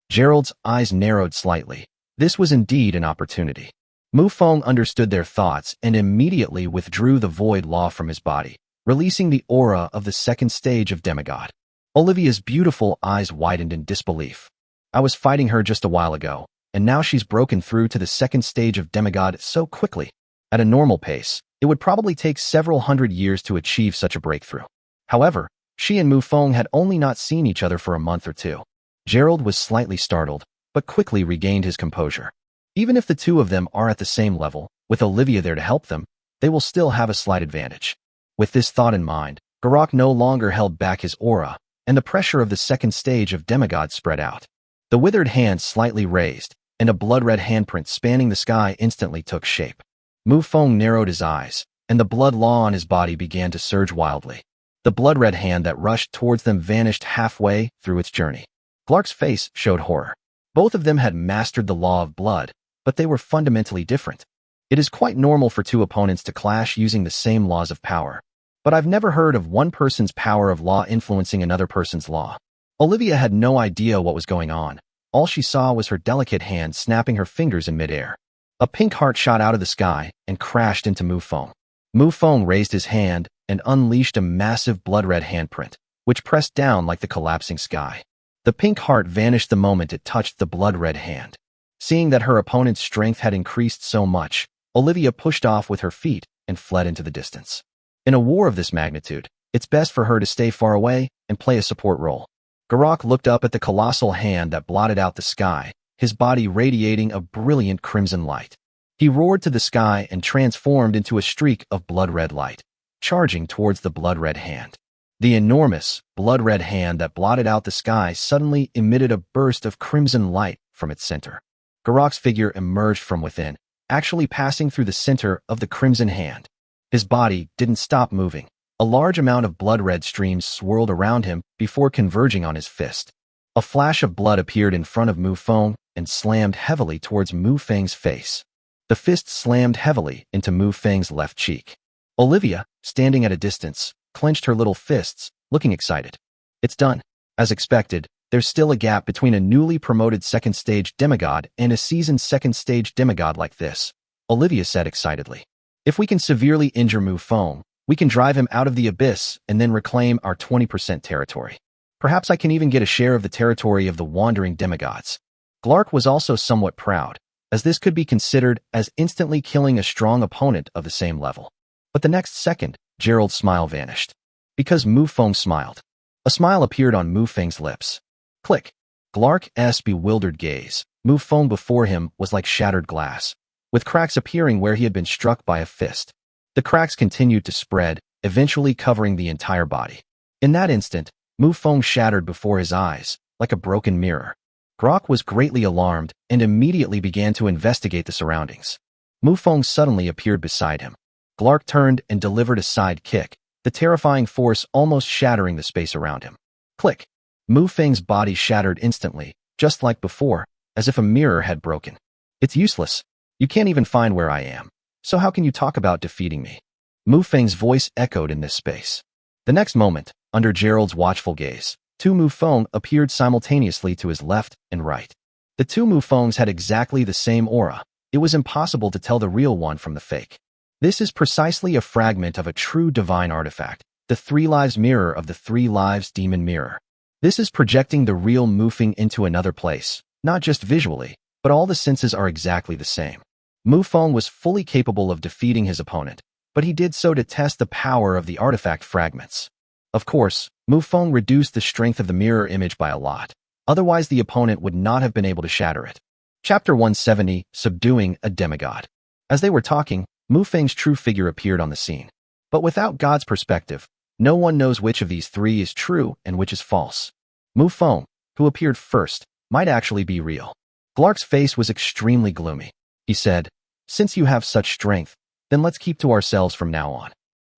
Gerald's eyes narrowed slightly. This was indeed an opportunity. Mufong understood their thoughts and immediately withdrew the void law from his body, releasing the aura of the second stage of demigod. Olivia's beautiful eyes widened in disbelief. "I was fighting her just a while ago, and now she's broken through to the second stage of demigod so quickly. At a normal pace, it would probably take several hundred years to achieve such a breakthrough." However, she and Mufong had only not seen each other for a month or two. Gerald was slightly startled, but quickly regained his composure. Even if the two of them are at the same level, with Olivia there to help them, they will still have a slight advantage. With this thought in mind, Garok no longer held back his aura, and the pressure of the second stage of demigod spread out. The withered hand slightly raised, and a blood-red handprint spanning the sky instantly took shape. Mufong narrowed his eyes, and the blood law on his body began to surge wildly. The blood-red hand that rushed towards them vanished halfway through its journey. Glark's face showed horror. Both of them had mastered the law of blood, but they were fundamentally different. It is quite normal for two opponents to clash using the same laws of power. but I've never heard of one person's power of law influencing another person's law. Olivia had no idea what was going on. All she saw was her delicate hand snapping her fingers in midair. A pink heart shot out of the sky and crashed into Mufong. Mufong raised his hand and unleashed a massive blood-red handprint, which pressed down like the collapsing sky. The pink heart vanished the moment it touched the blood-red hand. Seeing that her opponent's strength had increased so much, Olivia pushed off with her feet and fled into the distance. In a war of this magnitude, it's best for her to stay far away and play a support role. Garak looked up at the colossal hand that blotted out the sky, his body radiating a brilliant crimson light. He roared to the sky and transformed into a streak of blood-red light, charging towards the blood-red hand. The enormous, blood-red hand that blotted out the sky suddenly emitted a burst of crimson light from its center. Garak's figure emerged from within, actually passing through the center of the crimson hand. His body didn't stop moving. A large amount of blood-red streams swirled around him before converging on his fist. A flash of blood appeared in front of Mufong and slammed heavily towards Mufeng's face. The fist slammed heavily into Mufeng's left cheek. Olivia, standing at a distance, clenched her little fists, looking excited. It's done. As expected, there's still a gap between a newly promoted second-stage demigod and a seasoned second-stage demigod like this, Olivia said excitedly. If we can severely injure Mufong, we can drive him out of the abyss and then reclaim our 20% territory. Perhaps I can even get a share of the territory of the wandering demigods. Glark was also somewhat proud, as this could be considered as instantly killing a strong opponent of the same level. But the next second, Gerald's smile vanished. Because Mufong smiled. A smile appeared on Mufeng's lips. Click. Glark's bewildered gaze. Mufong before him was like shattered glass, with cracks appearing where he had been struck by a fist. The cracks continued to spread, eventually covering the entire body. In that instant, Mufong shattered before his eyes, like a broken mirror. Glark was greatly alarmed and immediately began to investigate the surroundings. Mufong suddenly appeared beside him. Glark turned and delivered a side kick, the terrifying force almost shattering the space around him. Click. Mufeng's body shattered instantly, just like before, as if a mirror had broken. It's useless. You can't even find where I am. So how can you talk about defeating me? Mufeng's voice echoed in this space. The next moment, under Gerald's watchful gaze, two Mufong appeared simultaneously to his left and right. The two Mufongs had exactly the same aura. It was impossible to tell the real one from the fake. This is precisely a fragment of a true divine artifact, the Three Lives Mirror of the Three Lives Demon Mirror. This is projecting the real Mufong into another place, not just visually, but all the senses are exactly the same. Mufong was fully capable of defeating his opponent, but he did so to test the power of the artifact fragments. Of course, Mufong reduced the strength of the mirror image by a lot, otherwise the opponent would not have been able to shatter it. Chapter 170, Subduing a Demigod. As they were talking, Mufeng's true figure appeared on the scene. But without God's perspective, no one knows which of these three is true and which is false. Mufong, who appeared first, might actually be real. Glark's face was extremely gloomy. He said, "Since you have such strength, then let's keep to ourselves from now on."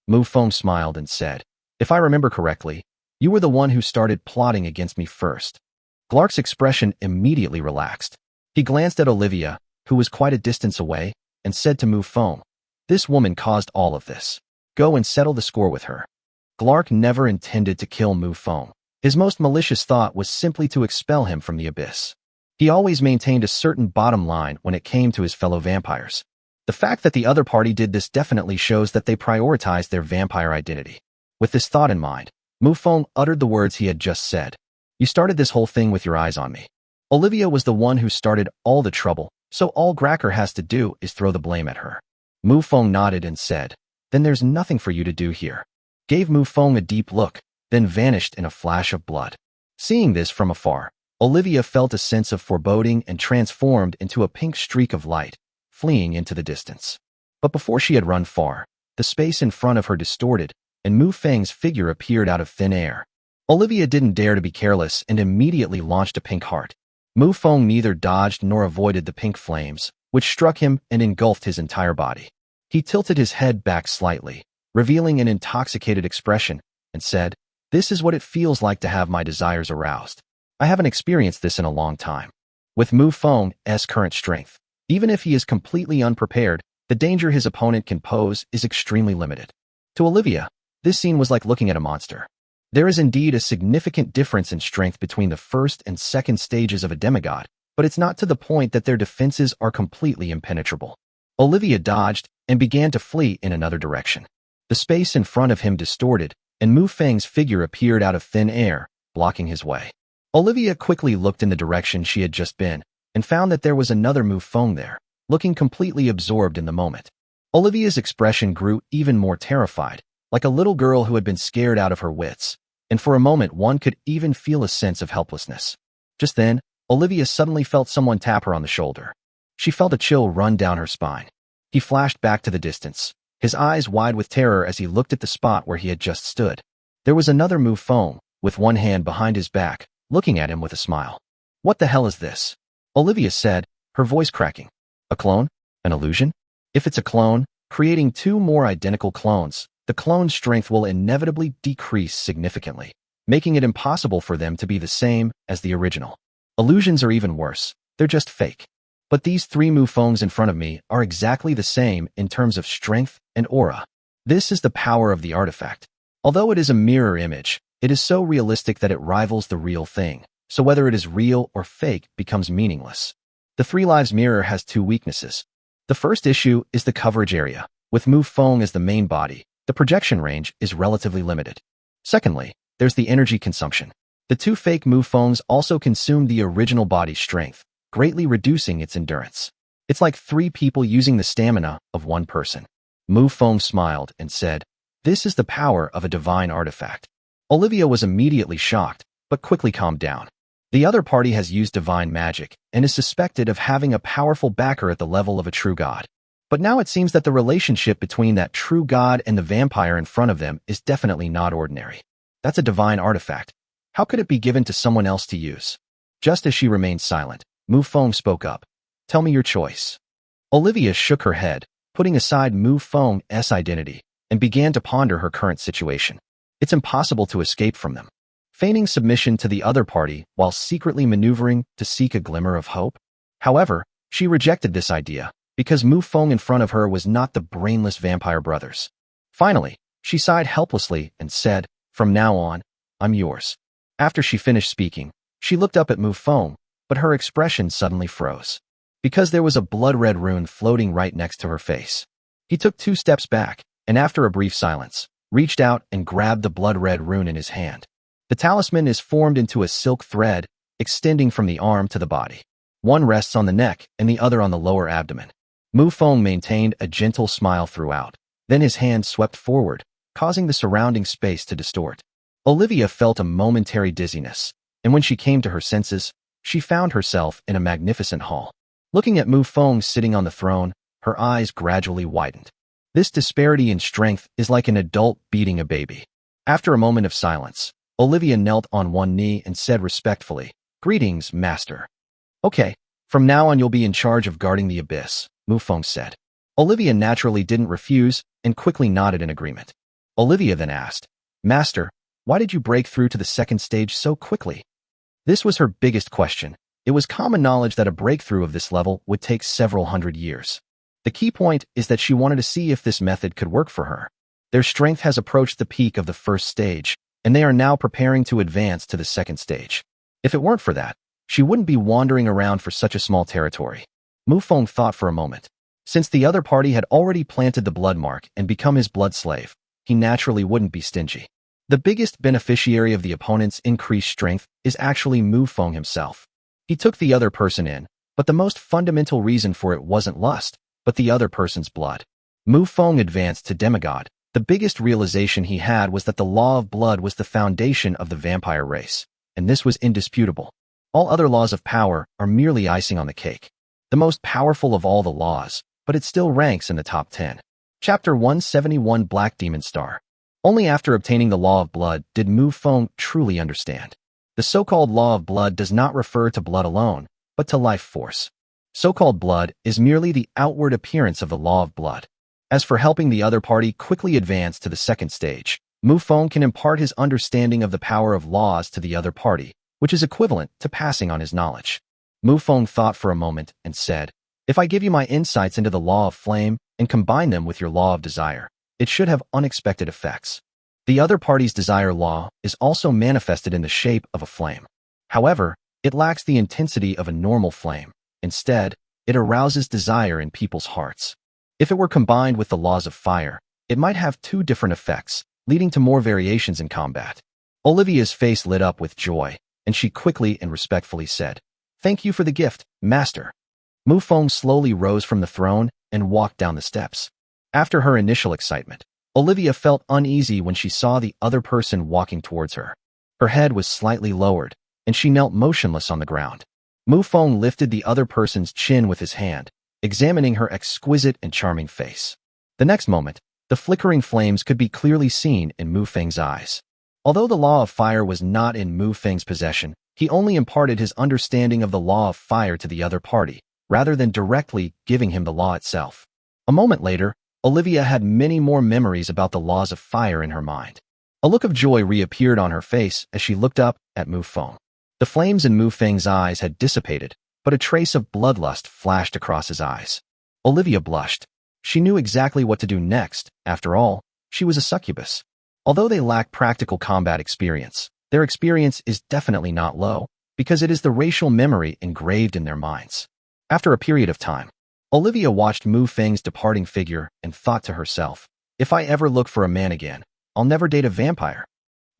Mufong smiled and said, "If I remember correctly, you were the one who started plotting against me first." Glark's expression immediately relaxed. He glanced at Olivia, who was quite a distance away, and said to Mufong, "This woman caused all of this. Go and settle the score with her." Glark never intended to kill Mufong. His most malicious thought was simply to expel him from the abyss. He always maintained a certain bottom line when it came to his fellow vampires. The fact that the other party did this definitely shows that they prioritized their vampire identity. With this thought in mind, Mufong uttered the words he had just said. "You started this whole thing with your eyes on me. Olivia was the one who started all the trouble, so all Gracker has to do is throw the blame at her." Mufong nodded and said, "Then there's nothing for you to do here." Gave Mufong a deep look, then vanished in a flash of blood. Seeing this from afar, Olivia felt a sense of foreboding and transformed into a pink streak of light, fleeing into the distance. But before she had run far, the space in front of her distorted, and Mufeng's figure appeared out of thin air. Olivia didn't dare to be careless and immediately launched a pink heart. Mufong neither dodged nor avoided the pink flames, which struck him and engulfed his entire body. He tilted his head back slightly, revealing an intoxicated expression, and said, "This is what it feels like to have my desires aroused. I haven't experienced this in a long time." With Mufong's current strength, even if he is completely unprepared, the danger his opponent can pose is extremely limited. To Olivia, This scene was like looking at a monster. There is indeed a significant difference in strength between the first and second stages of a demigod, but it's not to the point that their defenses are completely impenetrable. Olivia dodged and began to flee in another direction. The space in front of him distorted, and Mufong's figure appeared out of thin air, blocking his way. Olivia quickly looked in the direction she had just been, and found that there was another Mufong there, looking completely absorbed in the moment. Olivia's expression grew even more terrified, like a little girl who had been scared out of her wits, and for a moment one could even feel a sense of helplessness. Just then, Olivia suddenly felt someone tap her on the shoulder. She felt a chill run down her spine. He flashed back to the distance, his eyes wide with terror as he looked at the spot where he had just stood. There was another Mufong, with one hand behind his back, looking at him with a smile. "What the hell is this?" Olivia said, her voice cracking. "A clone? An illusion? If it's a clone, creating two more identical clones, the clone's strength will inevitably decrease significantly, making it impossible for them to be the same as the original. Illusions are even worse. They're just fake. But these three Mufongs in front of me are exactly the same in terms of strength and aura. This is the power of the artifact. Although it is a mirror image, it is so realistic that it rivals the real thing, so whether it is real or fake becomes meaningless. The Three Lives mirror has two weaknesses. The first issue is the coverage area. With Mufong as the main body, the projection range is relatively limited. Secondly, there's the energy consumption. The two fake Mufongs also consume the original body's strength, greatly reducing its endurance. It's like three people using the stamina of one person. Mufong smiled and said, "This is the power of a divine artifact." Olivia was immediately shocked, but quickly calmed down. The other party has used divine magic and is suspected of having a powerful backer at the level of a true god. But now it seems that the relationship between that true god and the vampire in front of them is definitely not ordinary. That's a divine artifact. How could it be given to someone else to use? Just as she remained silent, Mufong spoke up. "Tell me your choice." Olivia shook her head, putting aside Mufong's identity, and began to ponder her current situation. It's impossible to escape from them. Feigning submission to the other party while secretly maneuvering to seek a glimmer of hope? However, she rejected this idea, because Mufong in front of her was not the brainless vampire brothers. Finally, she sighed helplessly and said, "From now on, I'm yours." After she finished speaking, she looked up at Mufong, but her expression suddenly froze, because there was a blood-red rune floating right next to her face. He took 2 steps back, and after a brief silence, reached out and grabbed the blood-red rune in his hand. The talisman is formed into a silk thread, extending from the arm to the body. One rests on the neck and the other on the lower abdomen. Mufong maintained a gentle smile throughout. Then his hand swept forward, causing the surrounding space to distort. Olivia felt a momentary dizziness, and when she came to her senses, she found herself in a magnificent hall. Looking at Mufong sitting on the throne, her eyes gradually widened. This disparity in strength is like an adult beating a baby. After a moment of silence, Olivia knelt on one knee and said respectfully, "Greetings, Master." "Okay, from now on you'll be in charge of guarding the abyss," Mufong said. Olivia naturally didn't refuse and quickly nodded in agreement. Olivia then asked, "Master, why did you break through to the second stage so quickly?" This was her biggest question. It was common knowledge that a breakthrough of this level would take several hundred years. The key point is that she wanted to see if this method could work for her. Their strength has approached the peak of the first stage, and they are now preparing to advance to the second stage. If it weren't for that, she wouldn't be wandering around for such a small territory. Mufong thought for a moment. Since the other party had already planted the blood mark and become his blood slave, he naturally wouldn't be stingy. The biggest beneficiary of the opponent's increased strength is actually Mufong himself. He took the other person in, but the most fundamental reason for it wasn't lust, but the other person's blood. Mufong advanced to demigod. The biggest realization he had was that the law of blood was the foundation of the vampire race, and this was indisputable. All other laws of power are merely icing on the cake. The most powerful of all the laws, but it still ranks in the top 10. Chapter 171 Black Demon Star. Only after obtaining the law of blood did Mufong truly understand. The so-called law of blood does not refer to blood alone, but to life force. So-called blood is merely the outward appearance of the law of blood. As for helping the other party quickly advance to the second stage, Mufong can impart his understanding of the power of laws to the other party, which is equivalent to passing on his knowledge. Mufong thought for a moment and said, "If I give you my insights into the law of flame and combine them with your law of desire, it should have unexpected effects." The other party's desire law is also manifested in the shape of a flame. However, it lacks the intensity of a normal flame. Instead, it arouses desire in people's hearts. If it were combined with the laws of fire, it might have two different effects, leading to more variations in combat. Olivia's face lit up with joy, and she quickly and respectfully said, "Thank you for the gift, Master." Mufong slowly rose from the throne and walked down the steps. After her initial excitement, Olivia felt uneasy when she saw the other person walking towards her. Her head was slightly lowered, and she knelt motionless on the ground. Mufong lifted the other person's chin with his hand, examining her exquisite and charming face. The next moment, the flickering flames could be clearly seen in Mufeng's eyes. Although the law of fire was not in Mufeng's possession, he only imparted his understanding of the law of fire to the other party, rather than directly giving him the law itself. A moment later, Olivia had many more memories about the laws of fire in her mind. A look of joy reappeared on her face as she looked up at Mufong. The flames in Mufeng's eyes had dissipated, but a trace of bloodlust flashed across his eyes. Olivia blushed. She knew exactly what to do next. After all, she was a succubus. Although they lack practical combat experience, their experience is definitely not low, because it is the racial memory engraved in their minds. After a period of time, Olivia watched Mufeng's departing figure and thought to herself, "If I ever look for a man again, I'll never date a vampire."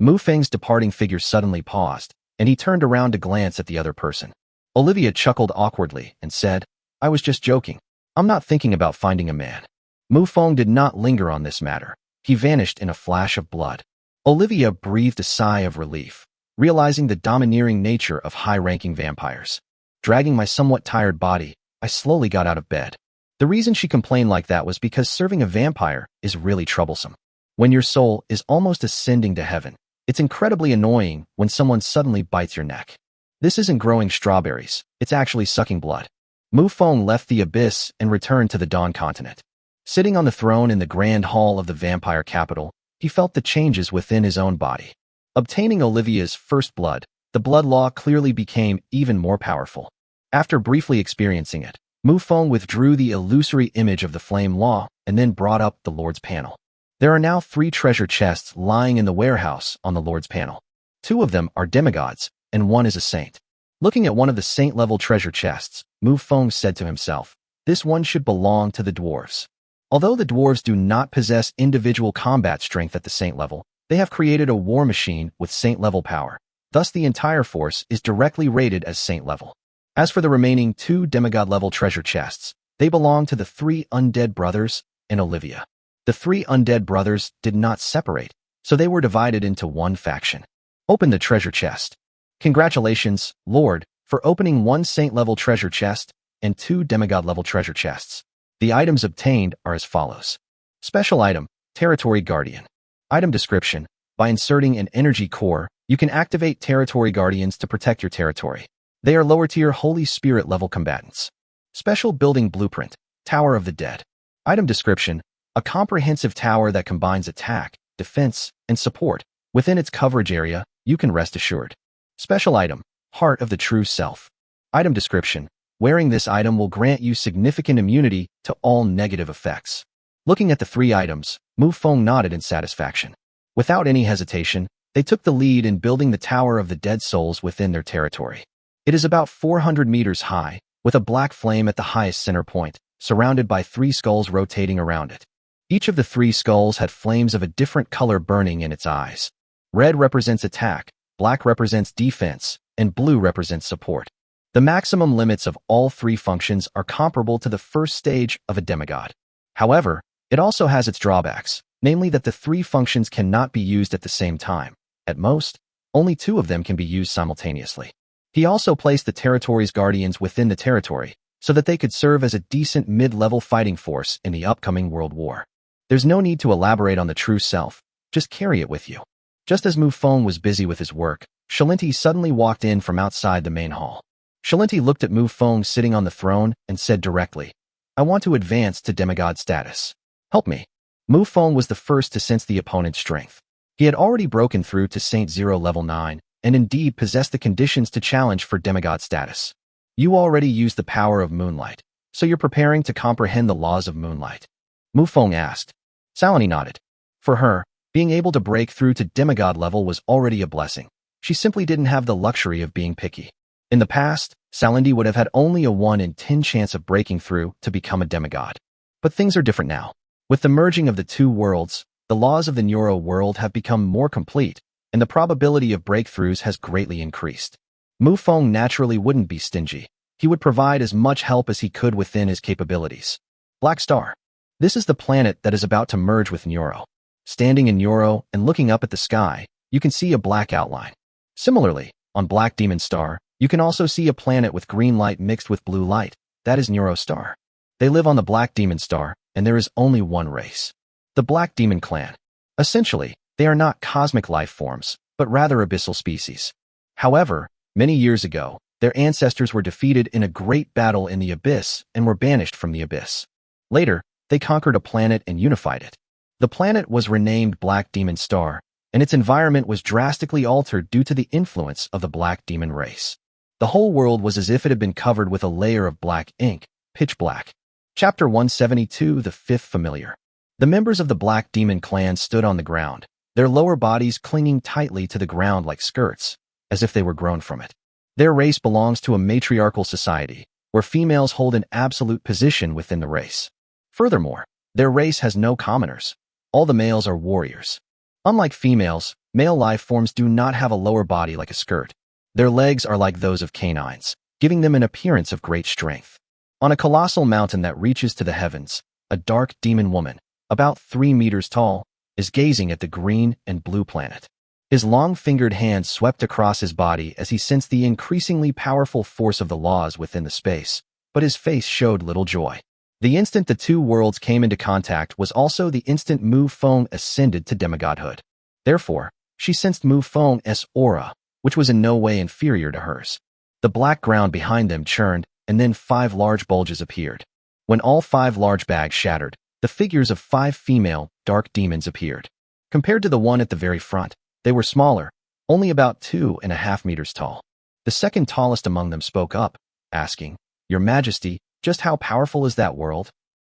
Mufeng's departing figure suddenly paused, and he turned around to glance at the other person. Olivia chuckled awkwardly and said, "I was just joking. I'm not thinking about finding a man." Mufong did not linger on this matter. He vanished in a flash of blood. Olivia breathed a sigh of relief, realizing the domineering nature of high-ranking vampires. Dragging my somewhat tired body, I slowly got out of bed. The reason she complained like that was because serving a vampire is really troublesome. When your soul is almost ascending to heaven, it's incredibly annoying when someone suddenly bites your neck. This isn't growing strawberries, it's actually sucking blood. Mufong left the abyss and returned to the Dawn continent. Sitting on the throne in the grand hall of the vampire capital, he felt the changes within his own body. Obtaining Olivia's first blood, the blood law clearly became even more powerful. After briefly experiencing it, Mufong withdrew the illusory image of the flame law and then brought up the Lord's panel. There are now 3 treasure chests lying in the warehouse on the Lord's panel. 2 of them are demigods, and 1 is a saint. Looking at one of the saint-level treasure chests, Mufong said to himself, "This one should belong to the dwarves." Although the dwarves do not possess individual combat strength at the saint level, they have created a war machine with saint-level power. Thus, the entire force is directly rated as saint-level. As for the remaining 2 demigod-level treasure chests, they belong to the 3 Undead brothers and Olivia. The 3 Undead brothers did not separate, so they were divided into one faction. Open the treasure chest. Congratulations, Lord, for opening 1 saint-level treasure chest and 2 demigod-level treasure chests. The items obtained are as follows. Special item, Territory Guardian. Item description, by inserting an energy core, you can activate Territory Guardians to protect your territory. They are lower-tier Holy Spirit-level combatants. Special building blueprint, Tower of the Dead. Item description, a comprehensive tower that combines attack, defense, and support. Within its coverage area, you can rest assured. Special item, Heart of the True Self. Item description, wearing this item will grant you significant immunity to all negative effects. Looking at the 3 items, Mufong nodded in satisfaction. Without any hesitation, they took the lead in building the Tower of the Dead Souls within their territory. It is about 400 meters high, with a black flame at the highest center point, surrounded by 3 skulls rotating around it. Each of the 3 skulls had flames of a different color burning in its eyes. Red represents attack, black represents defense, and blue represents support. The maximum limits of all 3 functions are comparable to the first stage of a demigod. However, it also has its drawbacks, namely that the 3 functions cannot be used at the same time. At most, only 2 of them can be used simultaneously. He also placed the territory's guardians within the territory, so that they could serve as a decent mid-level fighting force in the upcoming World War. There's no need to elaborate on the true self, just carry it with you. Just as Mufong was busy with his work, Shalinti suddenly walked in from outside the main hall. Shalinti looked at Mufong sitting on the throne and said directly, "I want to advance to demigod status. Help me." Mufong was the first to sense the opponent's strength. He had already broken through to Saint Zero level 9, and indeed possessed the conditions to challenge for demigod status. You already used the power of moonlight, so you're preparing to comprehend the laws of moonlight? Mufong asked. Salini nodded. For her, Being able to break through to demigod level was already a blessing. She simply didn't have the luxury of being picky. In the past, Salindi would have had only a 1 in 10 chance of breaking through to become a demigod. But things are different now. With the merging of the two worlds, the laws of the Neuro world have become more complete, and the probability of breakthroughs has greatly increased. Mufong naturally wouldn't be stingy. He would provide as much help as he could within his capabilities. Black Star. This is the planet that is about to merge with Neuro. Standing in Neuro and looking up at the sky, you can see a black outline. Similarly, on Black Demon Star, you can also see a planet with green light mixed with blue light. That is Neuro Star. They live on the Black Demon Star, and there is only one race. The Black Demon Clan. Essentially, they are not cosmic life forms, but rather abyssal species. However, many years ago, their ancestors were defeated in a great battle in the Abyss and were banished from the Abyss. Later, they conquered a planet and unified it. The planet was renamed Black Demon Star, and its environment was drastically altered due to the influence of the Black Demon race. The whole world was as if it had been covered with a layer of black ink, pitch black. Chapter 172, The Fifth Familiar. The members of the Black Demon clan stood on the ground, their lower bodies clinging tightly to the ground like skirts, as if they were grown from it. Their race belongs to a matriarchal society, where females hold an absolute position within the race. Furthermore, their race has no commoners. All the males are warriors. Unlike females, male life forms do not have a lower body like a skirt. Their legs are like those of canines, giving them an appearance of great strength. On a colossal mountain that reaches to the heavens, a dark demon woman, about 3 meters tall, is gazing at the green and blue planet. His long-fingered hand swept across his body as he sensed the increasingly powerful force of the laws within the space, but his face showed little joy. The instant the two worlds came into contact was also the instant Mufong ascended to demigodhood. Therefore, she sensed Mufong's aura, which was in no way inferior to hers. The black ground behind them churned, and then 5 large bulges appeared. When all 5 large bags shattered, the figures of 5 female, dark demons appeared. Compared to the one at the very front, they were smaller, only about 2.5 meters tall. The second tallest among them spoke up, asking, "Your Majesty, just how powerful is that world?"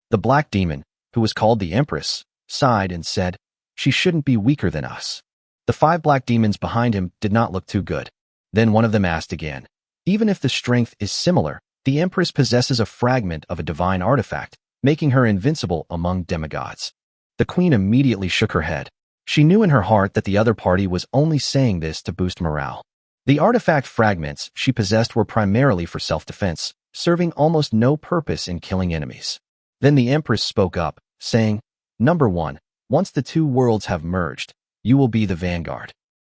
The black demon, who was called the Empress, sighed and said, "She shouldn't be weaker than us." The 5 black demons behind him did not look too good. Then one of them asked again, "Even if the strength is similar, the Empress possesses a fragment of a divine artifact, making her invincible among demigods." The queen immediately shook her head. She knew in her heart that the other party was only saying this to boost morale. The artifact fragments she possessed were primarily for self-defense, serving almost no purpose in killing enemies. Then the Empress spoke up, saying, "Number 1, once the two worlds have merged, you will be the vanguard."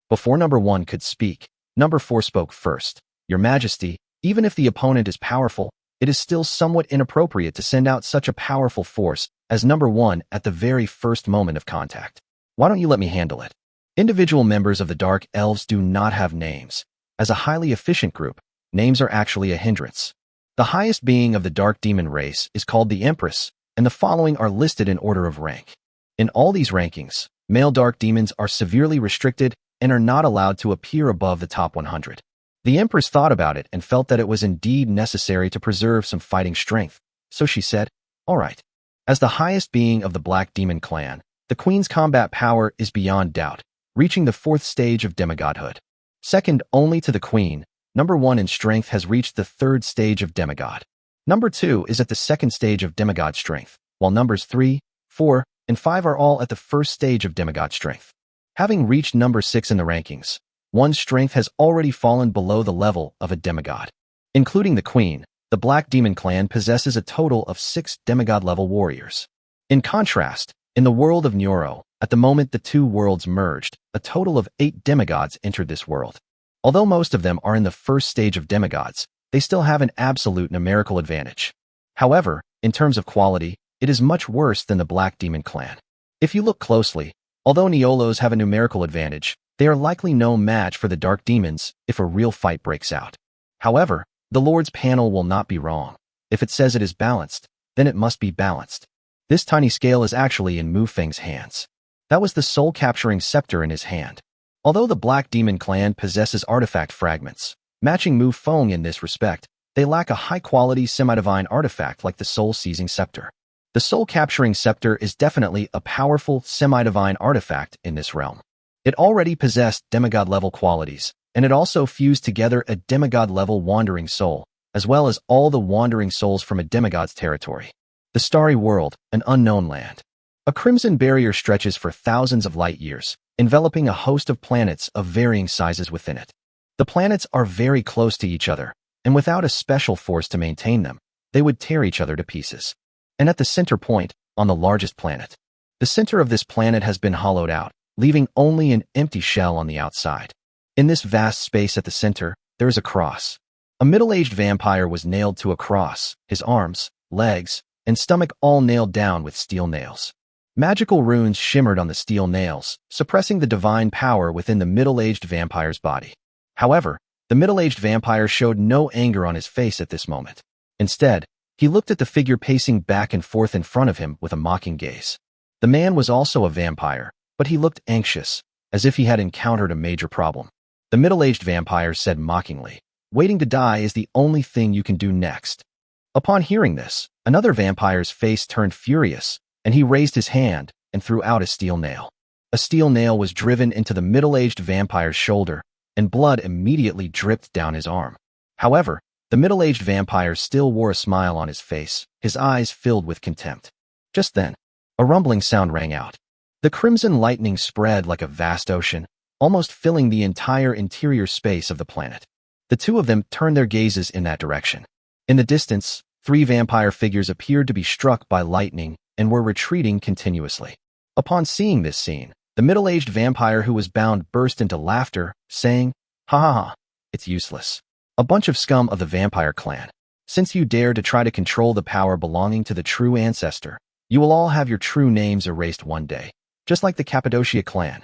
Before Number 1 could speak, Number 4 spoke first. "Your Majesty, even if the opponent is powerful, it is still somewhat inappropriate to send out such a powerful force as Number 1 at the very first moment of contact. Why don't you let me handle it?" Individual members of the Dark Elves do not have names. As a highly efficient group, names are actually a hindrance. The highest being of the Dark Demon race is called the Empress, and the following are listed in order of rank. In all these rankings, male Dark Demons are severely restricted and are not allowed to appear above the top 100. The Empress thought about it and felt that it was indeed necessary to preserve some fighting strength, so she said, "All right." As the highest being of the Black Demon clan, the Queen's combat power is beyond doubt, reaching the 4th stage of demigodhood. Second only to the Queen, Number 1 in strength has reached the 3rd stage of demigod. Number 2 is at the 2nd stage of demigod strength, while numbers 3, 4, and 5 are all at the 1st stage of demigod strength. Having reached number 6 in the rankings, one's strength has already fallen below the level of a demigod. Including the Queen, the Black Demon clan possesses a total of 6 demigod-level warriors. In contrast, in the world of Neuro, at the moment the two worlds merged, a total of 8 demigods entered this world. Although most of them are in the 1st stage of demigods, they still have an absolute numerical advantage. However, in terms of quality, it is much worse than the Black Demon clan. If you look closely, although Neolos have a numerical advantage, they are likely no match for the Dark Demons if a real fight breaks out. However, the Lord's panel will not be wrong. If it says it is balanced, then it must be balanced. This tiny scale is actually in Mufeng's hands. That was the soul-capturing scepter in his hand. Although the Black Demon clan possesses artifact fragments, matching Mufong in this respect, they lack a high-quality semi-divine artifact like the soul-seizing scepter. The soul-capturing scepter is definitely a powerful, semi-divine artifact in this realm. It already possessed demigod-level qualities, and it also fused together a demigod-level wandering soul, as well as all the wandering souls from a demigod's territory. The Starry World, an unknown land. A crimson barrier stretches for thousands of light years, enveloping a host of planets of varying sizes within it. The planets are very close to each other, and without a special force to maintain them, they would tear each other to pieces. And at the center point, on the largest planet. The center of this planet has been hollowed out, leaving only an empty shell on the outside. In this vast space at the center, there is a cross. A middle-aged vampire was nailed to a cross, his arms, legs, and stomach all nailed down with steel nails. Magical runes shimmered on the steel nails, suppressing the divine power within the middle-aged vampire's body. However, the middle-aged vampire showed no anger on his face at this moment. Instead, he looked at the figure pacing back and forth in front of him with a mocking gaze. The man was also a vampire, but he looked anxious, as if he had encountered a major problem. The middle-aged vampire said mockingly, "Waiting to die is the only thing you can do next." Upon hearing this, another vampire's face turned furious, and he raised his hand and threw out a steel nail. A steel nail was driven into the middle-aged vampire's shoulder, and blood immediately dripped down his arm. However, the middle-aged vampire still wore a smile on his face, his eyes filled with contempt. Just then, a rumbling sound rang out. The crimson lightning spread like a vast ocean, almost filling the entire interior space of the planet. The two of them turned their gazes in that direction. In the distance, 3 vampire figures appeared to be struck by lightning and were retreating continuously. Upon seeing this scene, the middle-aged vampire who was bound burst into laughter, saying, "Ha ha ha, it's useless. A bunch of scum of the vampire clan. Since you dare to try to control the power belonging to the true ancestor, you will all have your true names erased one day, just like the Cappadocia clan."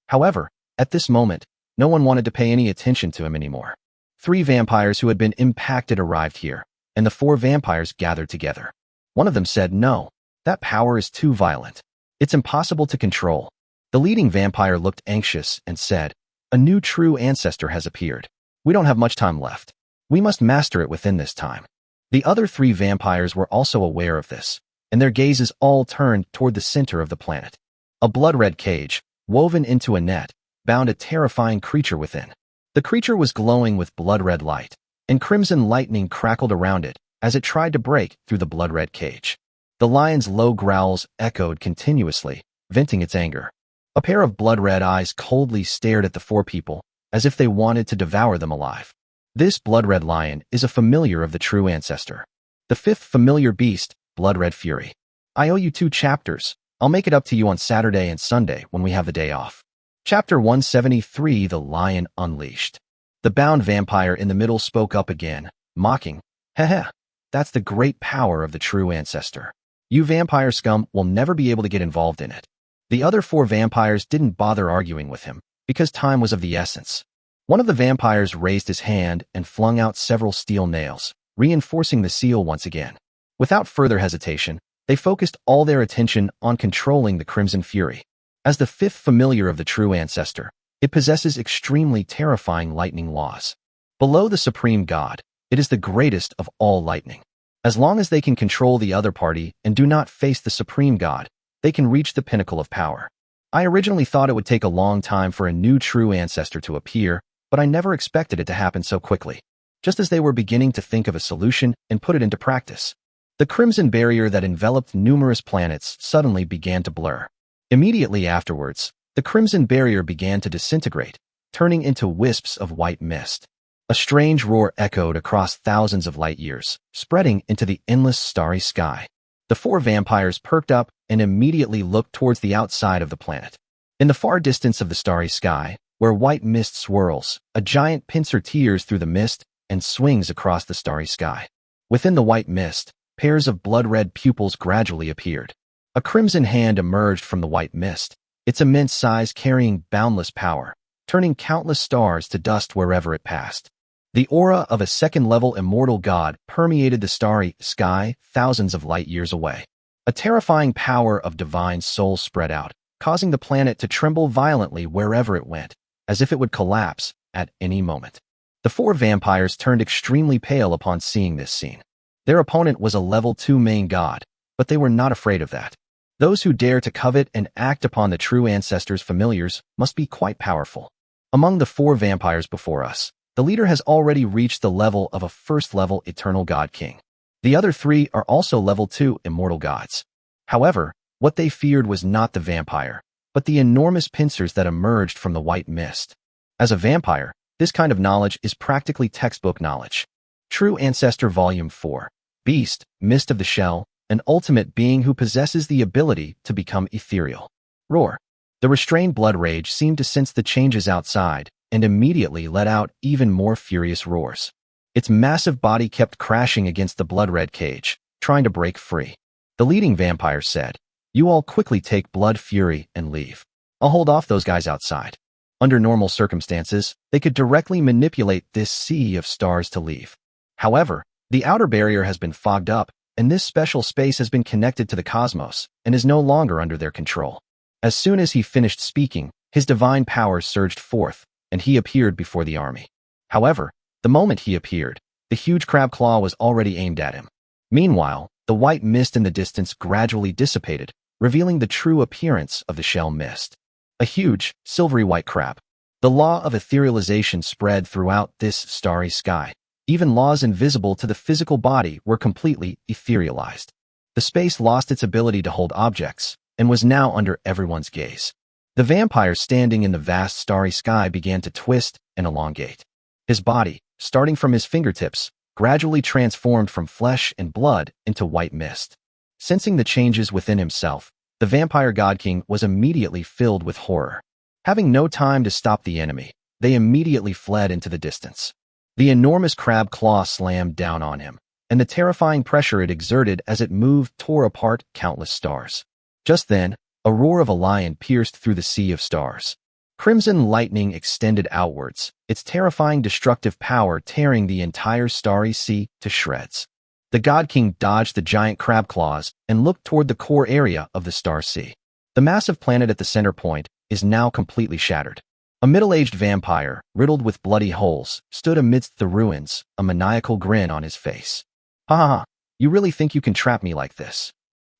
However, at this moment, no one wanted to pay any attention to him anymore. 3 vampires who had been impacted arrived here, and the 4 vampires gathered together. One of them said, "No, that power is too violent. It's impossible to control." The leading vampire looked anxious and said, "A new true ancestor has appeared. We don't have much time left. We must master it within this time." The other 3 vampires were also aware of this, and their gazes all turned toward the center of the planet. A blood-red cage, woven into a net, bound a terrifying creature within. The creature was glowing with blood-red light, and crimson lightning crackled around it as it tried to break through the blood-red cage. The lion's low growls echoed continuously, venting its anger. A pair of blood-red eyes coldly stared at the 4 people, as if they wanted to devour them alive. This blood-red lion is a familiar of the true ancestor. The 5th familiar beast, blood-red fury. I owe you 2 chapters. I'll make it up to you on Saturday and Sunday when we have the day off. Chapter 173, The Lion Unleashed. The bound vampire in the middle spoke up again, mocking, "Heh, that's the great power of the true ancestor. You vampire scum will never be able to get involved in it." The other 4 vampires didn't bother arguing with him, because time was of the essence. One of the vampires raised his hand and flung out several steel nails, reinforcing the seal once again. Without further hesitation, they focused all their attention on controlling the Crimson Fury. As the 5th familiar of the true ancestor, it possesses extremely terrifying lightning laws. Below the supreme god, it is the greatest of all lightning. As long as they can control the other party and do not face the supreme god, they can reach the pinnacle of power. I originally thought it would take a long time for a new true ancestor to appear, but I never expected it to happen so quickly. Just as they were beginning to think of a solution and put it into practice, the crimson barrier that enveloped numerous planets suddenly began to blur. Immediately afterwards, the crimson barrier began to disintegrate, turning into wisps of white mist. A strange roar echoed across thousands of light years, spreading into the endless starry sky. The 4 vampires perked up and immediately looked towards the outside of the planet. In the far distance of the starry sky, where white mist swirls, a giant pincer tears through the mist and swings across the starry sky. Within the white mist, pairs of blood-red pupils gradually appeared. A crimson hand emerged from the white mist, its immense size carrying boundless power, turning countless stars to dust wherever it passed. The aura of a second-level immortal god permeated the starry sky thousands of light years away. A terrifying power of divine soul spread out, causing the planet to tremble violently wherever it went, as if it would collapse at any moment. The 4 vampires turned extremely pale upon seeing this scene. Their opponent was a level 2 main god, but they were not afraid of that. Those who dare to covet and act upon the true ancestors' familiars must be quite powerful. Among the 4 vampires before us, the leader has already reached the level of a first-level eternal god king. The other 3 are also level 2 immortal gods. However, what they feared was not the vampire, but the enormous pincers that emerged from the white mist. As a vampire, this kind of knowledge is practically textbook knowledge. True Ancestor Volume 4. Beast, Mist of the Shell, an ultimate being who possesses the ability to become ethereal. Roar. The restrained blood rage seemed to sense the changes outside and immediately let out even more furious roars. Its massive body kept crashing against the blood-red cage, trying to break free. The leading vampire said, "You all quickly take blood fury and leave. I'll hold off those guys outside." Under normal circumstances, they could directly manipulate this sea of stars to leave. However, the outer barrier has been fogged up, and this special space has been connected to the cosmos and is no longer under their control. As soon as he finished speaking, his divine powers surged forth, and he appeared before the army. However, the moment he appeared, the huge crab claw was already aimed at him. Meanwhile, the white mist in the distance gradually dissipated, revealing the true appearance of the shell mist. A huge, silvery white crab. The law of etherealization spread throughout this starry sky. Even laws invisible to the physical body were completely etherealized. The space lost its ability to hold objects, and was now under everyone's gaze. The vampire standing in the vast starry sky began to twist and elongate. His body, starting from his fingertips, gradually transformed from flesh and blood into white mist. Sensing the changes within himself, the vampire god king was immediately filled with horror. Having no time to stop the enemy, they immediately fled into the distance. The enormous crab claw slammed down on him, and the terrifying pressure it exerted as it moved tore apart countless stars. Just then, a roar of a lion pierced through the sea of stars. Crimson lightning extended outwards, its terrifying destructive power tearing the entire starry sea to shreds. The God King dodged the giant crab claws and looked toward the core area of the star sea. The massive planet at the center point is now completely shattered. A middle-aged vampire, riddled with bloody holes, stood amidst the ruins, a maniacal grin on his face. "Ha ha ha, you really think you can trap me like this?"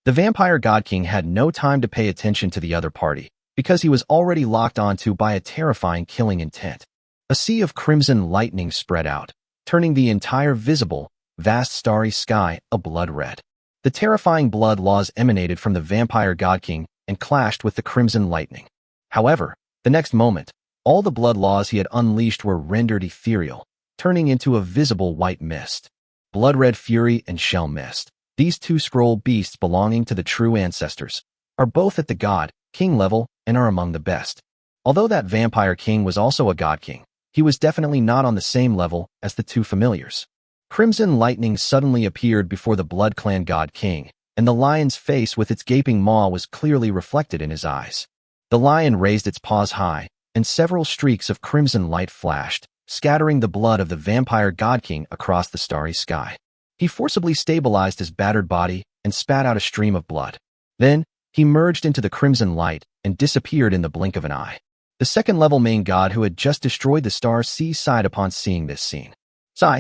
The vampire god king had no time to pay attention to the other party, because he was already locked onto by a terrifying killing intent. A sea of crimson lightning spread out, turning the entire visible, vast starry sky a blood red. The terrifying blood laws emanated from the vampire god king and clashed with the crimson lightning. However, the next moment, all the blood laws he had unleashed were rendered ethereal, turning into a visible white mist. Blood-red fury and shell mist. These 2 scroll beasts belonging to the true ancestors are both at the god king level and are among the best. Although that vampire king was also a god king, he was definitely not on the same level as the 2 familiars. Crimson lightning suddenly appeared before the Blood Clan god king, and the lion's face with its gaping maw was clearly reflected in his eyes. The lion raised its paws high, and several streaks of crimson light flashed, scattering the blood of the vampire god king across the starry sky. He forcibly stabilized his battered body and spat out a stream of blood. Then, he merged into the crimson light and disappeared in the blink of an eye. The second-level main god who had just destroyed the star sea sighed upon seeing this scene.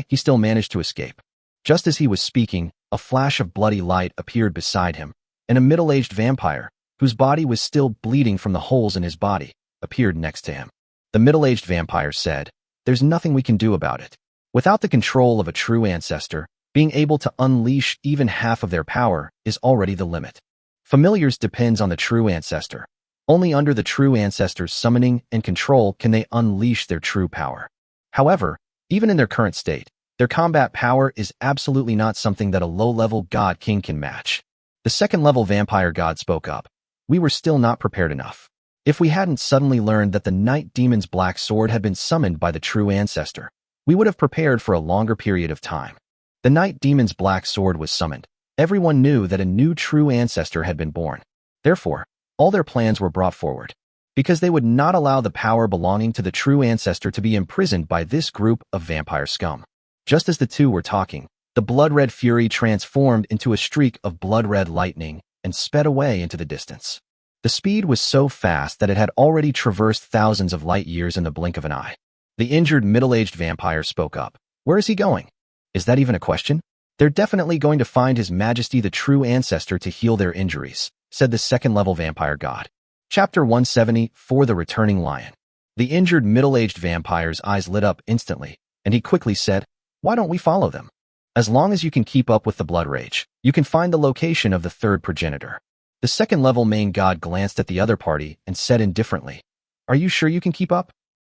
He still managed to escape. Just as he was speaking, a flash of bloody light appeared beside him, and a middle-aged vampire, whose body was still bleeding from the holes in his body, appeared next to him. The middle-aged vampire said, "There's nothing we can do about it. Without the control of a true ancestor, being able to unleash even half of their power is already the limit. Familiars depends on the true ancestor. Only under the true ancestor's summoning and control can they unleash their true power. However, even in their current state, their combat power is absolutely not something that a low-level god king can match." The second-level vampire god spoke up. "We were still not prepared enough. If we hadn't suddenly learned that the night demon's black sword had been summoned by the true ancestor, we would have prepared for a longer period of time." The night demon's black sword was summoned. Everyone knew that a new true ancestor had been born. Therefore, all their plans were brought forward, because they would not allow the power belonging to the true ancestor to be imprisoned by this group of vampire scum. Just as the 2 were talking, the blood-red fury transformed into a streak of blood-red lightning and sped away into the distance. The speed was so fast that it had already traversed thousands of light years in the blink of an eye. The injured middle-aged vampire spoke up. "Where is he going?" "Is that even a question?" They're definitely going to find His Majesty the true ancestor to heal their injuries, said the second-level vampire god. Chapter 170, For the Returning Lion. The injured middle-aged vampire's eyes lit up instantly, and he quickly said, "Why don't we follow them? As long as you can keep up with the blood rage, you can find the location of the third progenitor." The second-level main god glanced at the other party and said indifferently, "Are you sure you can keep up?"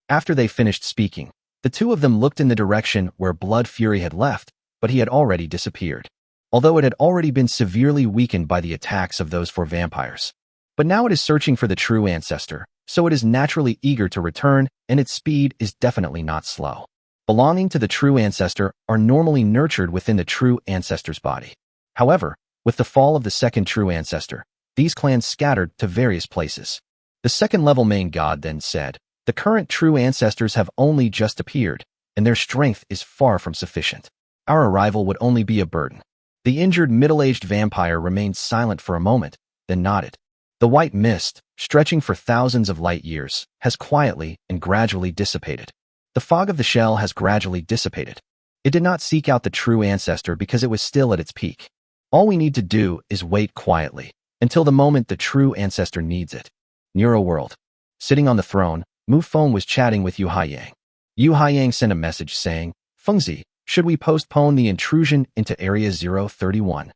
After they finished speaking, the two of them looked in the direction where Blood Fury had left, but he had already disappeared, although it had already been severely weakened by the attacks of those four vampires. But now it is searching for the true ancestor, so it is naturally eager to return, and its speed is definitely not slow. Belonging to the true ancestor are normally nurtured within the true ancestor's body. However, with the fall of the second true ancestor, these clans scattered to various places. The second-level main god then said, "The current true ancestors have only just appeared, and their strength is far from sufficient. Our arrival would only be a burden." The injured middle-aged vampire remained silent for a moment, then nodded. The white mist, stretching for thousands of light years, has quietly and gradually dissipated. The fog of the shell has gradually dissipated. It did not seek out the true ancestor because it was still at its peak. All we need to do is wait quietly, until the moment the true ancestor needs it. Neuro World. Sitting on the throne, Mufong was chatting with Yu Haiyang. Yu Haiyang sent a message saying, "Fengzi, should we postpone the intrusion into Area 031?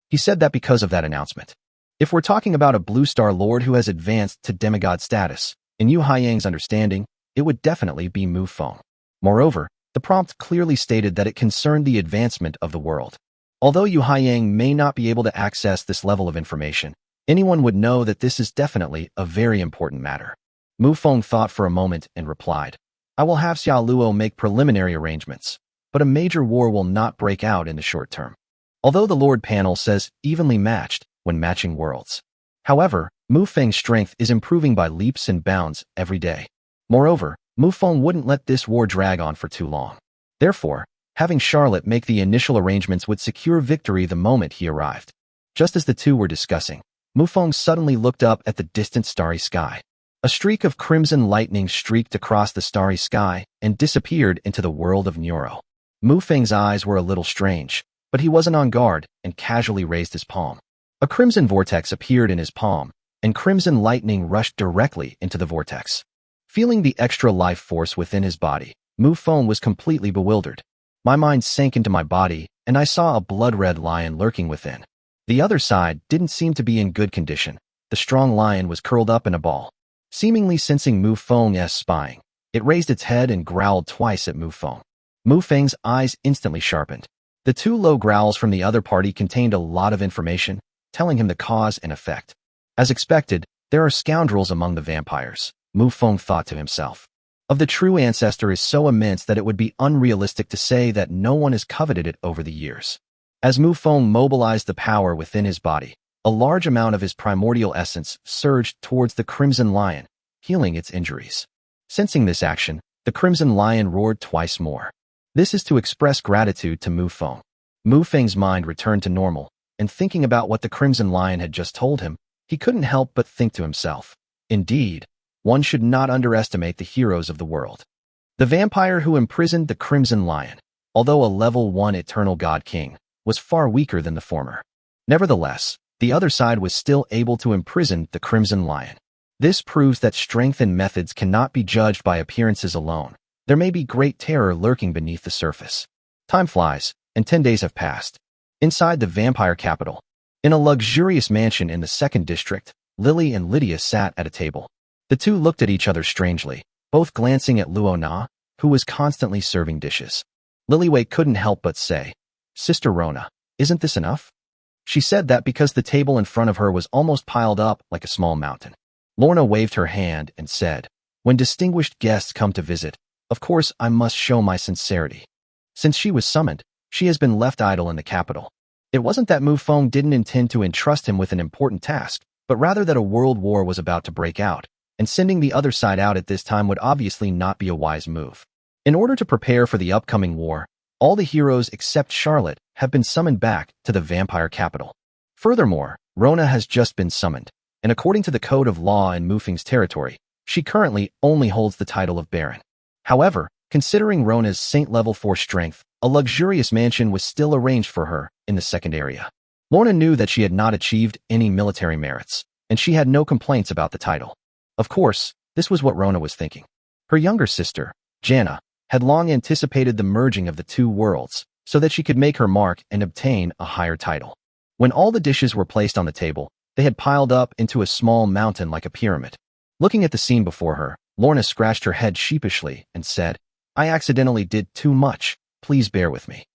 He said that because of that announcement. If we're talking about a Blue Star Lord who has advanced to demigod status, in Yu Haiyang's understanding, it would definitely be Mufong. Moreover, the prompt clearly stated that it concerned the advancement of the world. Although Yu Haiyang may not be able to access this level of information, anyone would know that this is definitely a very important matter. Mufong thought for a moment and replied, "I will have Xiao Luo make preliminary arrangements, but a major war will not break out in the short term." Although the Lord panel says evenly matched when matching worlds. However, Mufeng's strength is improving by leaps and bounds every day. Moreover, Mufong wouldn't let this war drag on for too long. Therefore, having Charlotte make the initial arrangements would secure victory the moment he arrived. Just as the two were discussing, Mufong suddenly looked up at the distant starry sky. A streak of crimson lightning streaked across the starry sky and disappeared into the world of Neuro. Mufeng's eyes were a little strange, but he wasn't on guard and casually raised his palm. A crimson vortex appeared in his palm, and crimson lightning rushed directly into the vortex. Feeling the extra life force within his body, Mufong was completely bewildered. My mind sank into my body, and I saw a blood-red lion lurking within. The other side didn't seem to be in good condition. The strong lion was curled up in a ball. Seemingly sensing Mufong's spying, it raised its head and growled twice at Mufong. Mufeng's eyes instantly sharpened. The two low growls from the other party contained a lot of information, telling him the cause and effect. As expected, there are scoundrels among the vampires, Mufong thought to himself. Of the true ancestor is so immense that it would be unrealistic to say that no one has coveted it over the years. As Mufong mobilized the power within his body, a large amount of his primordial essence surged towards the Crimson Lion, healing its injuries. Sensing this action, the Crimson Lion roared twice more. This is to express gratitude to Mufong. Mufeng's mind returned to normal, and thinking about what the Crimson Lion had just told him, he couldn't help but think to himself, indeed, one should not underestimate the heroes of the world. The vampire who imprisoned the Crimson Lion, although a level 1 eternal god king, was far weaker than the former. Nevertheless, the other side was still able to imprison the Crimson Lion. This proves that strength and methods cannot be judged by appearances alone. There may be great terror lurking beneath the surface. Time flies, and 10 days have passed. Inside the vampire capital, in a luxurious mansion in the 2nd district, Lily and Lydia sat at a table. The two looked at each other strangely, both glancing at Luo Na, who was constantly serving dishes. Lilywei couldn't help but say, "Sister Rona, isn't this enough?" She said that because the table in front of her was almost piled up like a small mountain. Lorna waved her hand and said, "When distinguished guests come to visit, of course I must show my sincerity." Since she was summoned, she has been left idle in the capital. It wasn't that Mufong didn't intend to entrust him with an important task, but rather that a world war was about to break out, and sending the other side out at this time would obviously not be a wise move. In order to prepare for the upcoming war, all the heroes except Charlotte have been summoned back to the vampire capital. Furthermore, Rona has just been summoned, and according to the code of law in Mufeng's territory, she currently only holds the title of Baron. However, considering Rona's Saint level 4 strength, A luxurious mansion was still arranged for her in the second area. Lorna knew that she had not achieved any military merits, and she had no complaints about the title. Of course, this was what Rona was thinking. Her younger sister, Jana, had long anticipated the merging of the two worlds so that she could make her mark and obtain a higher title. When all the dishes were placed on the table, they had piled up into a small mountain like a pyramid. Looking at the scene before her, Lorna scratched her head sheepishly and said, "I accidentally did too much. Please bear with me."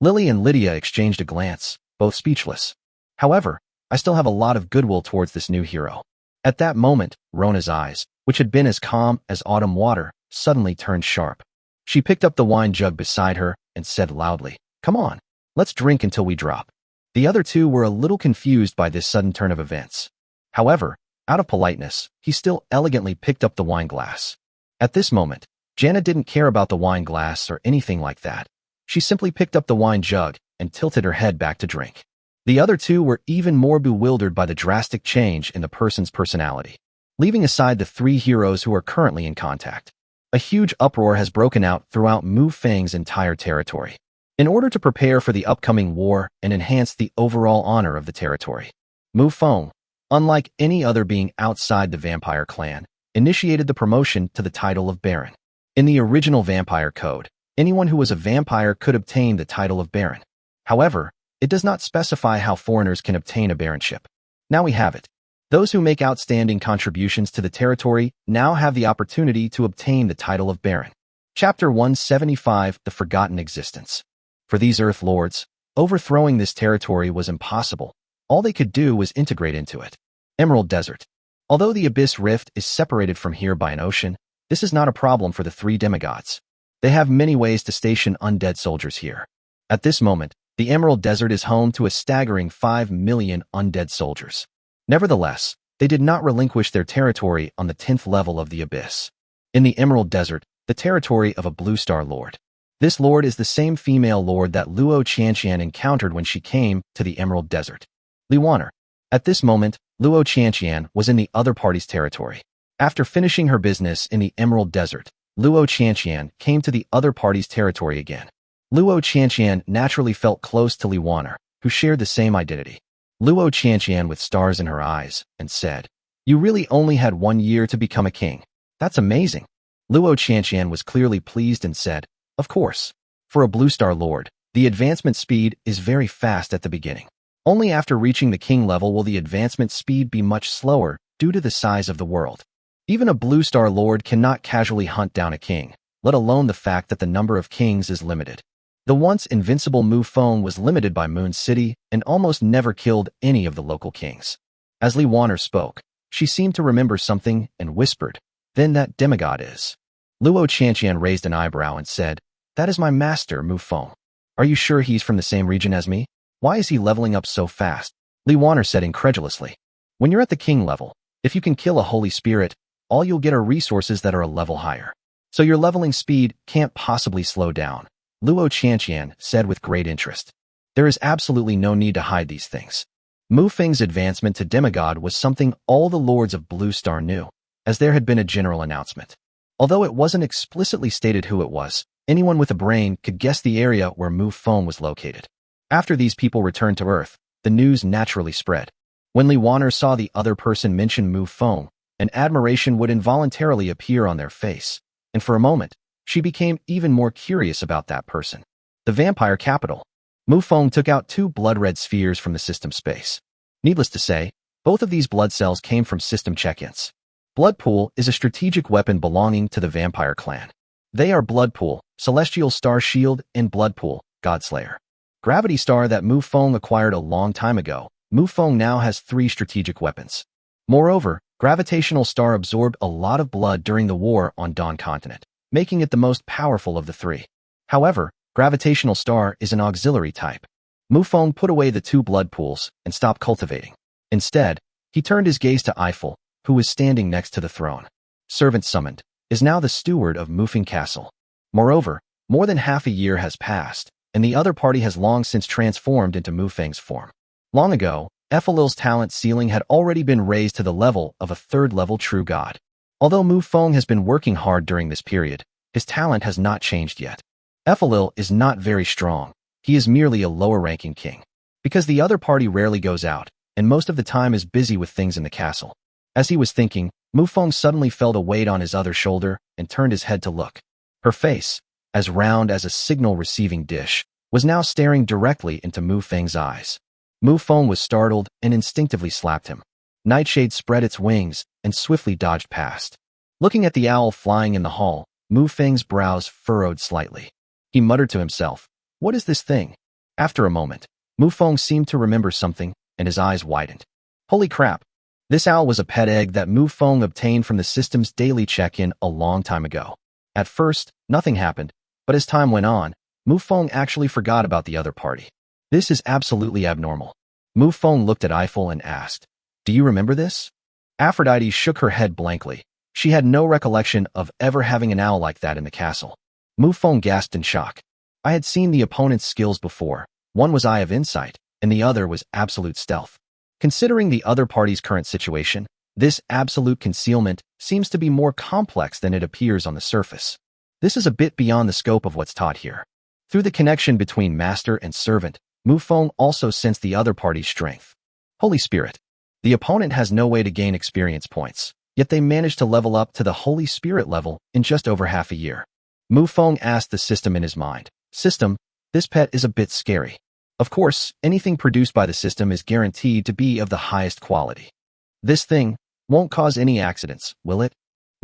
Lily and Lydia exchanged a glance, both speechless. However, I still have a lot of goodwill towards this new hero. At that moment, Rona's eyes, which had been as calm as autumn water, suddenly turned sharp. She picked up the wine jug beside her and said loudly, "Come on, let's drink until we drop." The other two were a little confused by this sudden turn of events. However, out of politeness, he still elegantly picked up the wine glass. At this moment, Jana didn't care about the wine glass or anything like that. She simply picked up the wine jug and tilted her head back to drink. The other two were even more bewildered by the drastic change in the person's personality. Leaving aside the three heroes who are currently in contact, a huge uproar has broken out throughout Mufong's entire territory. In order to prepare for the upcoming war and enhance the overall honor of the territory, Mufong, unlike any other being outside the vampire clan, initiated the promotion to the title of Baron. In the original vampire code, anyone who was a vampire could obtain the title of Baron. However, it does not specify how foreigners can obtain a baronship. Now we have it. Those who make outstanding contributions to the territory now have the opportunity to obtain the title of Baron. Chapter 175, The Forgotten Existence. For these Earth Lords, overthrowing this territory was impossible. All they could do was integrate into it. Emerald Desert. Although the Abyss Rift is separated from here by an ocean, this is not a problem for the three demigods. They have many ways to station undead soldiers here. At this moment, the Emerald Desert is home to a staggering 5 million undead soldiers. Nevertheless, they did not relinquish their territory on the 10th level of the Abyss. In the Emerald Desert, the territory of a Blue Star Lord. This lord is the same female lord that Luo Qianqian encountered when she came to the Emerald Desert. Liwaner. At this moment, Luo Qianqian was in the other party's territory. After finishing her business in the Emerald Desert, Luo Qianqian came to the other party's territory again. Luo Qianqian naturally felt close to Liwaner, who shared the same identity. Luo Qianqian with stars in her eyes, and said, "You really only had 1 year to become a king. That's amazing." Luo Qianqian was clearly pleased and said, "Of course. For a Blue Star Lord, the advancement speed is very fast at the beginning. Only after reaching the king level will the advancement speed be much slower due to the size of the world. Even a Blue Star Lord cannot casually hunt down a king, let alone the fact that the number of kings is limited. The once invincible Mufong was limited by Moon City and almost never killed any of the local kings." As Liwaner spoke, she seemed to remember something and whispered, "Then that demigod is." Luo Qianqian raised an eyebrow and said, "That is my master, Mufong. Are you sure he's from the same region as me? Why is he leveling up so fast?" Liwaner said incredulously, "When you're at the king level, if you can kill a holy spirit, all you'll get are resources that are a level higher. So your leveling speed can't possibly slow down," Luo Qianqian said with great interest. There is absolutely no need to hide these things. Mufong's advancement to demigod was something all the lords of Blue Star knew, as there had been a general announcement. Although it wasn't explicitly stated who it was, anyone with a brain could guess the area where Mufong was located. After these people returned to Earth, the news naturally spread. When Liwaner saw the other person mention Mufong, an admiration would involuntarily appear on their face, and for a moment, she became even more curious about that person. The vampire capital. Mufong took out 2 blood-red spheres from the system space. Needless to say, both of these blood cells came from system check-ins. Blood Pool is a strategic weapon belonging to the vampire clan. They are Blood Pool, Celestial Star Shield, and Blood Pool, Godslayer. Gravity Star that Mufong acquired a long time ago. Mufong now has 3 strategic weapons. Moreover, Gravitational Star absorbed a lot of blood during the war on Dawn Continent, making it the most powerful of the 3. However, Gravitational Star is an auxiliary type. Mufong put away the 2 blood pools and stopped cultivating. Instead, he turned his gaze to Eiffel, who was standing next to the throne. Servant summoned, is now the steward of Mufong Castle. Moreover, more than half a year has passed, and the other party has long since transformed into Mufong's form. Long ago, Eiffel's talent ceiling had already been raised to the level of a 3rd-level true god. Although Mufong has been working hard during this period, his talent has not changed yet. Ethelil is not very strong. He is merely a lower-ranking king. Because the other party rarely goes out, and most of the time is busy with things in the castle. As he was thinking, Mufong suddenly felt a weight on his other shoulder and turned his head to look. Her face, as round as a signal-receiving dish, was now staring directly into Mufeng's eyes. Mufong was startled and instinctively slapped him. Nightshade spread its wings and swiftly dodged past. Looking at the owl flying in the hall, Mufeng's brows furrowed slightly. He muttered to himself, "What is this thing?" After a moment, Mufong seemed to remember something, and his eyes widened. Holy crap! This owl was a pet egg that Mufong obtained from the system's daily check-in a long time ago. At first, nothing happened, but as time went on, Mufong actually forgot about the other party. This is absolutely abnormal. Mufong looked at Eiffel and asked, "Do you remember this?" Aphrodite shook her head blankly. She had no recollection of ever having an owl like that in the castle. Mufong gasped in shock. I had seen the opponent's skills before. One was Eye of Insight, and the other was Absolute Stealth. Considering the other party's current situation, this absolute concealment seems to be more complex than it appears on the surface. This is a bit beyond the scope of what's taught here. Through the connection between master and servant, Mufong also sensed the other party's strength. Holy Spirit. The opponent has no way to gain experience points, yet they managed to level up to the Holy Spirit level in just over half a year. Mufong asked the system in his mind, "System, this pet is a bit scary." Of course, anything produced by the system is guaranteed to be of the highest quality. "This thing won't cause any accidents, will it?"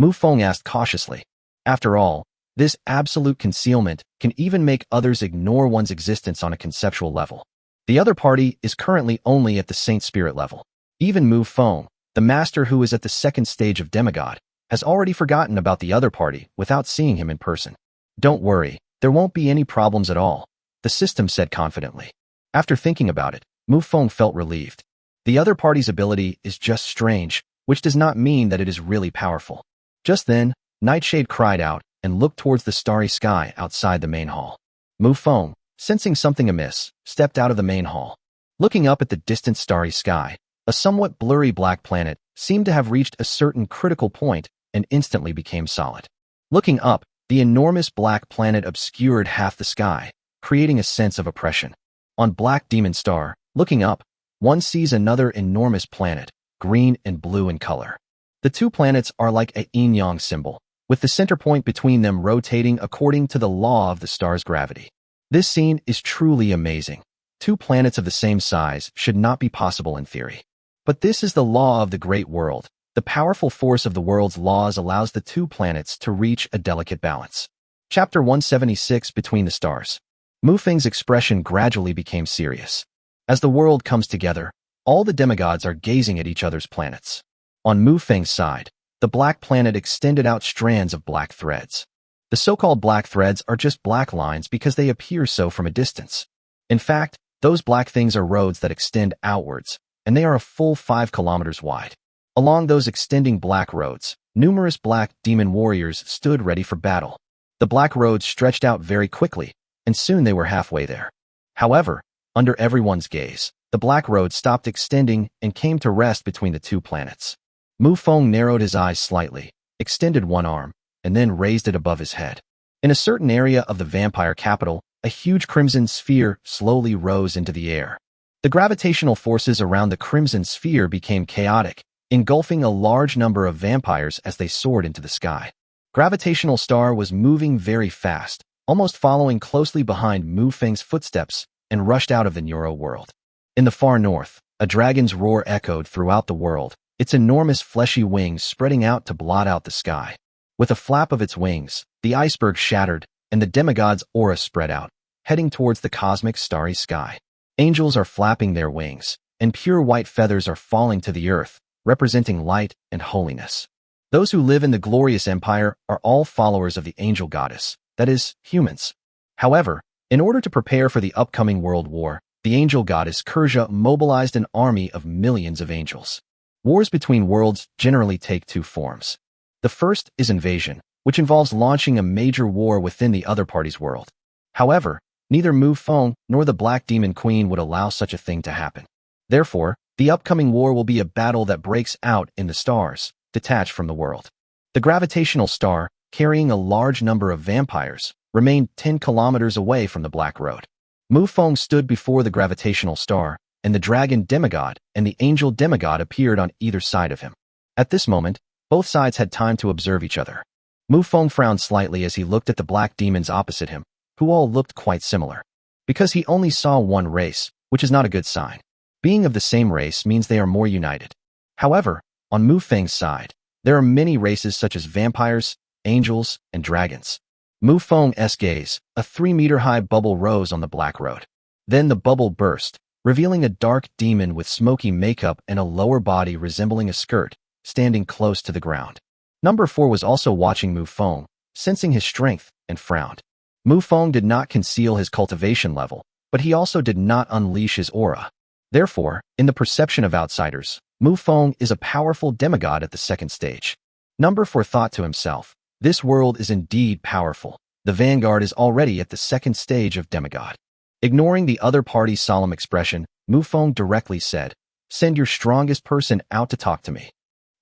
Mufong asked cautiously. After all, this absolute concealment can even make others ignore one's existence on a conceptual level. The other party is currently only at the Saint Spirit level. Even Mufong, the master who is at the second stage of demigod, has already forgotten about the other party without seeing him in person. "Don't worry, there won't be any problems at all," the system said confidently. After thinking about it, Mufong felt relieved. The other party's ability is just strange, which does not mean that it is really powerful. Just then, Nightshade cried out and looked towards the starry sky outside the main hall. Mufong, sensing something amiss, stepped out of the main hall. Looking up at the distant starry sky, a somewhat blurry black planet seemed to have reached a certain critical point and instantly became solid. Looking up, the enormous black planet obscured half the sky, creating a sense of oppression. On Black Demon Star, looking up, one sees another enormous planet, green and blue in color. The two planets are like a yin-yang symbol, with the center point between them rotating according to the law of the star's gravity. This scene is truly amazing. Two planets of the same size should not be possible in theory. But this is the law of the great world. The powerful force of the world's laws allows the two planets to reach a delicate balance. Chapter 176, Between the Stars. Mufeng's expression gradually became serious. As the world comes together, all the demigods are gazing at each other's planets. On Mufeng's side, the black planet extended out strands of black threads. The so-called black threads are just black lines because they appear so from a distance. In fact, those black things are roads that extend outwards, and they are a full 5 kilometers wide. Along those extending black roads, numerous black demon warriors stood ready for battle. The black roads stretched out very quickly, and soon they were halfway there. However, under everyone's gaze, the black road stopped extending and came to rest between the two planets. Mufong narrowed his eyes slightly, extended one arm, and then raised it above his head. In a certain area of the vampire capital, a huge crimson sphere slowly rose into the air. The gravitational forces around the crimson sphere became chaotic, engulfing a large number of vampires as they soared into the sky. Gravitational Star was moving very fast, almost following closely behind Mufeng's footsteps, and rushed out of the Neuro world. In the far north, a dragon's roar echoed throughout the world, its enormous fleshy wings spreading out to blot out the sky. With a flap of its wings, the iceberg shattered, and the demigod's aura spread out, heading towards the cosmic starry sky. Angels are flapping their wings, and pure white feathers are falling to the earth, representing light and holiness. Those who live in the glorious empire are all followers of the angel goddess, that is, humans. However, in order to prepare for the upcoming world war, the angel goddess Kurja mobilized an army of millions of angels. Wars between worlds generally take two forms. The first is invasion, which involves launching a major war within the other party's world. However, neither Mufong nor the Black Demon Queen would allow such a thing to happen. Therefore, the upcoming war will be a battle that breaks out in the stars, detached from the world. The gravitational star, carrying a large number of vampires, remained 10 kilometers away from the Black Road. Mufong stood before the gravitational star, and the dragon demigod and the angel demigod appeared on either side of him. At this moment, both sides had time to observe each other. Mufong frowned slightly as he looked at the black demons opposite him, who all looked quite similar. Because he only saw one race, which is not a good sign. Being of the same race means they are more united. However, on Mufeng's side, there are many races such as vampires, angels, and dragons. Mufong's gaze, a 3-meter-high bubble rose on the Black Road. Then the bubble burst, revealing a dark demon with smoky makeup and a lower body resembling a skirt, standing close to the ground. Number 4 was also watching Mufong, sensing his strength, and frowned. Mufong did not conceal his cultivation level, but he also did not unleash his aura. Therefore, in the perception of outsiders, Mufong is a powerful demigod at the second stage. Number 4 thought to himself, this world is indeed powerful. The vanguard is already at the second stage of demigod. Ignoring the other party's solemn expression, Mufong directly said, "Send your strongest person out to talk to me."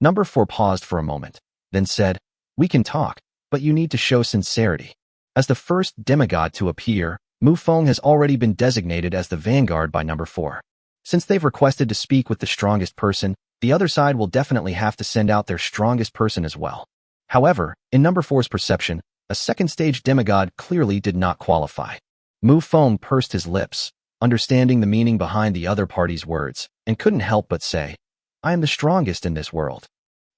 Number 4 paused for a moment, then said, "We can talk, but you need to show sincerity." As the first demigod to appear, Mufong has already been designated as the vanguard by Number 4. Since they've requested to speak with the strongest person, the other side will definitely have to send out their strongest person as well. However, in Number 4's perception, a second-stage demigod clearly did not qualify. Mufong pursed his lips, understanding the meaning behind the other party's words, and couldn't help but say, "I am the strongest in this world."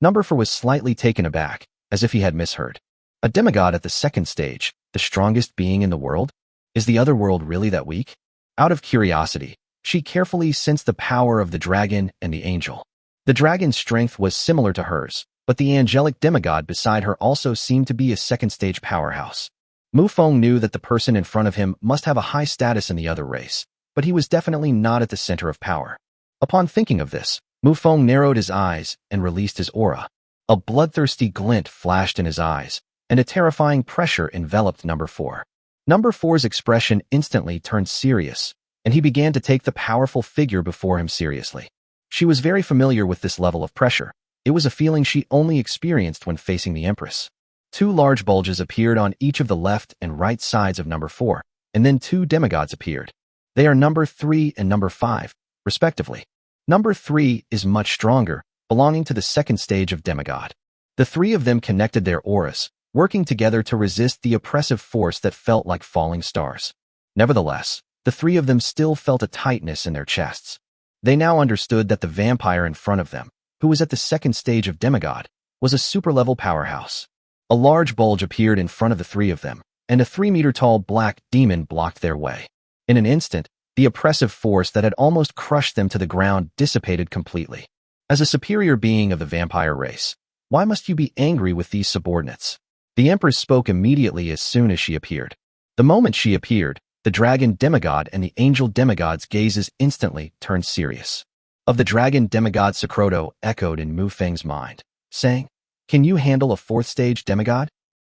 Number 4 was slightly taken aback, as if he had misheard. A demigod at the second stage, the strongest being in the world? Is the other world really that weak? Out of curiosity, she carefully sensed the power of the dragon and the angel. The dragon's strength was similar to hers, but the angelic demigod beside her also seemed to be a second-stage powerhouse. Mufong knew that the person in front of him must have a high status in the other race, but he was definitely not at the center of power. Upon thinking of this, Mufong narrowed his eyes and released his aura. A bloodthirsty glint flashed in his eyes, and a terrifying pressure enveloped Number 4. Number 4's expression instantly turned serious, and he began to take the powerful figure before him seriously. She was very familiar with this level of pressure. It was a feeling she only experienced when facing the Empress. 2 large bulges appeared on each of the left and right sides of Number 4, and then 2 demigods appeared. They are Number 3 and Number 5, respectively. Number 3 is much stronger, belonging to the second stage of demigod. The 3 of them connected their auras, working together to resist the oppressive force that felt like falling stars. Nevertheless, the 3 of them still felt a tightness in their chests. They now understood that the vampire in front of them, who was at the second stage of demigod, was a super-level powerhouse. A large bulge appeared in front of the 3 of them, and a 3-meter-tall black demon blocked their way. In an instant, the oppressive force that had almost crushed them to the ground dissipated completely. As a superior being of the vampire race, why must you be angry with these subordinates? The Empress spoke immediately as soon as she appeared. The moment she appeared, the dragon demigod and the angel demigod's gazes instantly turned serious. Of the dragon demigod, Sakroto echoed in Mufeng's mind, saying, "Can you handle a 4th-stage demigod?"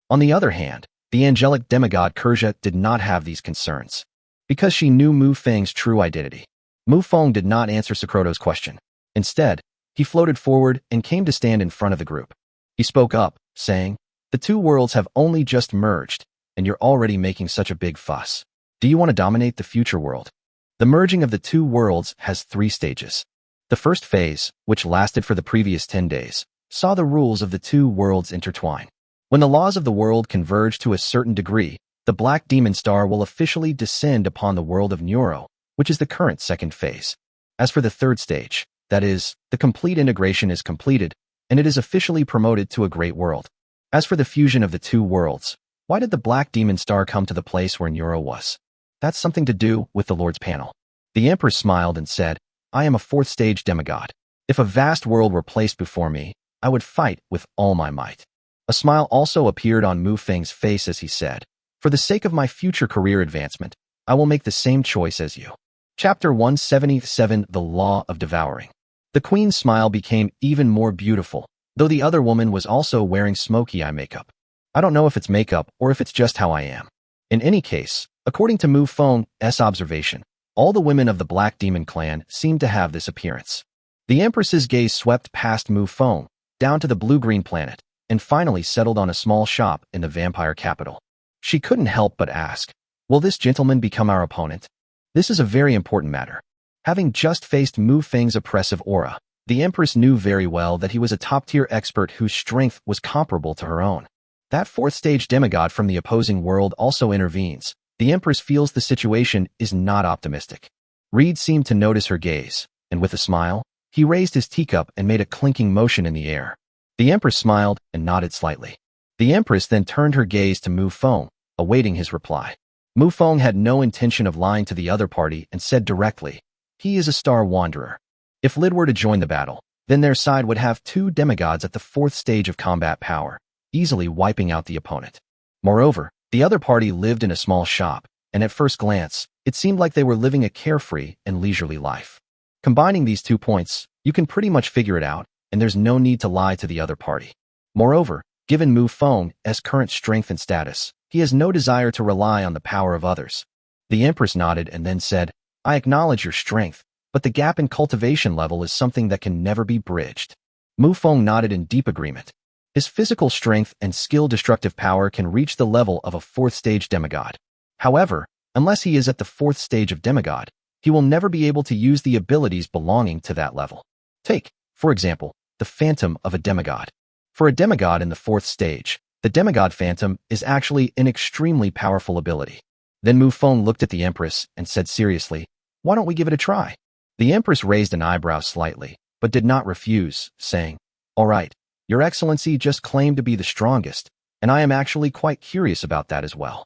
On the other hand, the angelic demigod Kerja did not have these concerns, because she knew Mufeng's true identity. Mufong did not answer Sakroto's question. Instead, he floated forward and came to stand in front of the group. He spoke up, saying, "The 2 worlds have only just merged, and you're already making such a big fuss. Do you want to dominate the future world?" The merging of the 2 worlds has 3 stages. The first phase, which lasted for the previous 10 days, saw the rules of the 2 worlds intertwine. When the laws of the world converge to a certain degree, the Black Demon Star will officially descend upon the world of Neuro, which is the current second phase. As for the third stage, that is, the complete integration is completed, and it is officially promoted to a great world. As for the fusion of the 2 worlds, why did the Black Demon Star come to the place where Neuro was? That's something to do with the Lord's panel. The Empress smiled and said, "I am a 4th-stage demigod. If a vast world were placed before me, I would fight with all my might." A smile also appeared on Mufeng's face as he said, "For the sake of my future career advancement, I will make the same choice as you." Chapter 177, The Law of Devouring. The Queen's smile became even more beautiful, though the other woman was also wearing smoky eye makeup. I don't know if it's makeup or if it's just how I am. In any case, according to Mufong's observation, all the women of the Black Demon clan seemed to have this appearance. The Empress's gaze swept past Mufong, down to the blue-green planet, and finally settled on a small shop in the vampire capital. She couldn't help but ask, "Will this gentleman become our opponent?" This is a very important matter. Having just faced Mufong's oppressive aura, the Empress knew very well that he was a top-tier expert whose strength was comparable to her own. That fourth-stage demigod from the opposing world also intervenes. The Empress feels the situation is not optimistic. Reed seemed to notice her gaze, and with a smile, he raised his teacup and made a clinking motion in the air. The Empress smiled and nodded slightly. The Empress then turned her gaze to Mufong, awaiting his reply. Mufong had no intention of lying to the other party and said directly, "He is a star wanderer. If Lid were to join the battle, then their side would have 2 demigods at the 4th stage of combat power, easily wiping out the opponent. Moreover, the other party lived in a small shop, and at first glance, it seemed like they were living a carefree and leisurely life. Combining these 2 points, you can pretty much figure it out, and there's no need to lie to the other party. Moreover, given Mufong's current strength and status, he has no desire to rely on the power of others." The Empress nodded and then said, "I acknowledge your strength, but the gap in cultivation level is something that can never be bridged." Mufong nodded in deep agreement. His physical strength and skill-destructive power can reach the level of a 4th-stage demigod. However, unless he is at the 4th stage of demigod, he will never be able to use the abilities belonging to that level. Take, for example, the Phantom of a demigod. For a demigod in the 4th stage, the demigod Phantom is actually an extremely powerful ability. Then Mufong looked at the Empress and said seriously, "Why don't we give it a try?" The Empress raised an eyebrow slightly, but did not refuse, saying, "All right, Your Excellency just claimed to be the strongest, and I am actually quite curious about that as well.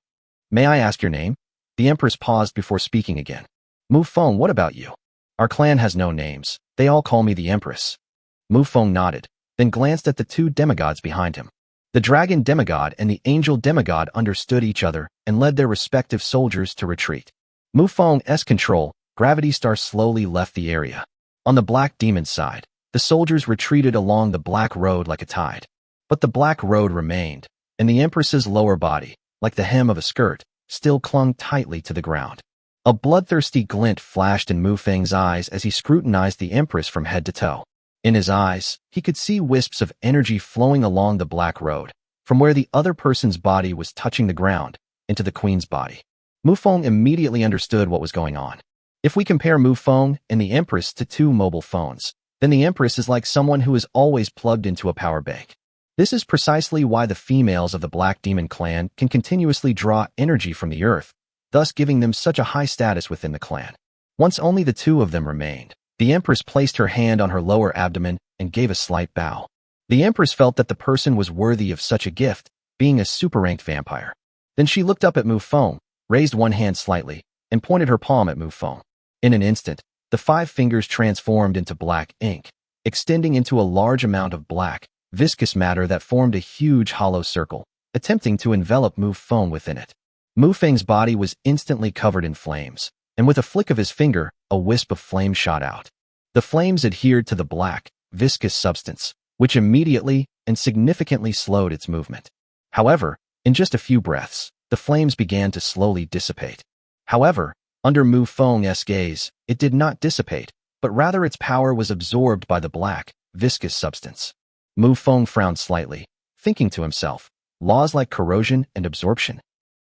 May I ask your name?" The Empress paused before speaking again. "Mufong, what about you?" "Our clan has no names. They all call me the Empress." Mufong nodded, then glanced at the 2 demigods behind him. The dragon demigod and the angel demigod understood each other and led their respective soldiers to retreat. Mufong's control, Gravity Star slowly left the area. On the black demon's side, the soldiers retreated along the black road like a tide. But the black road remained, and the Empress's lower body, like the hem of a skirt, still clung tightly to the ground. A bloodthirsty glint flashed in Mufong's eyes as he scrutinized the Empress from head to toe. In his eyes, he could see wisps of energy flowing along the black road, from where the other person's body was touching the ground, into the Queen's body. Mufong immediately understood what was going on. If we compare Mufong and the Empress to 2 mobile phones, then the Empress is like someone who is always plugged into a power bank. This is precisely why the females of the Black Demon clan can continuously draw energy from the earth, thus giving them such a high status within the clan. Once only the 2 of them remained, the Empress placed her hand on her lower abdomen and gave a slight bow. The Empress felt that the person was worthy of such a gift, being a super-ranked vampire. Then she looked up at Mufong, raised one hand slightly, and pointed her palm at Mufong. In an instant, the 5 fingers transformed into black ink, extending into a large amount of black, viscous matter that formed a huge hollow circle, attempting to envelop Mufong within it. Mufong's body was instantly covered in flames, and with a flick of his finger, a wisp of flame shot out. The flames adhered to the black, viscous substance, which immediately and significantly slowed its movement. However, in just a few breaths, the flames began to slowly dissipate. However, under Mufong's gaze, it did not dissipate, but rather its power was absorbed by the black, viscous substance. Mufong frowned slightly, thinking to himself, laws like corrosion and absorption.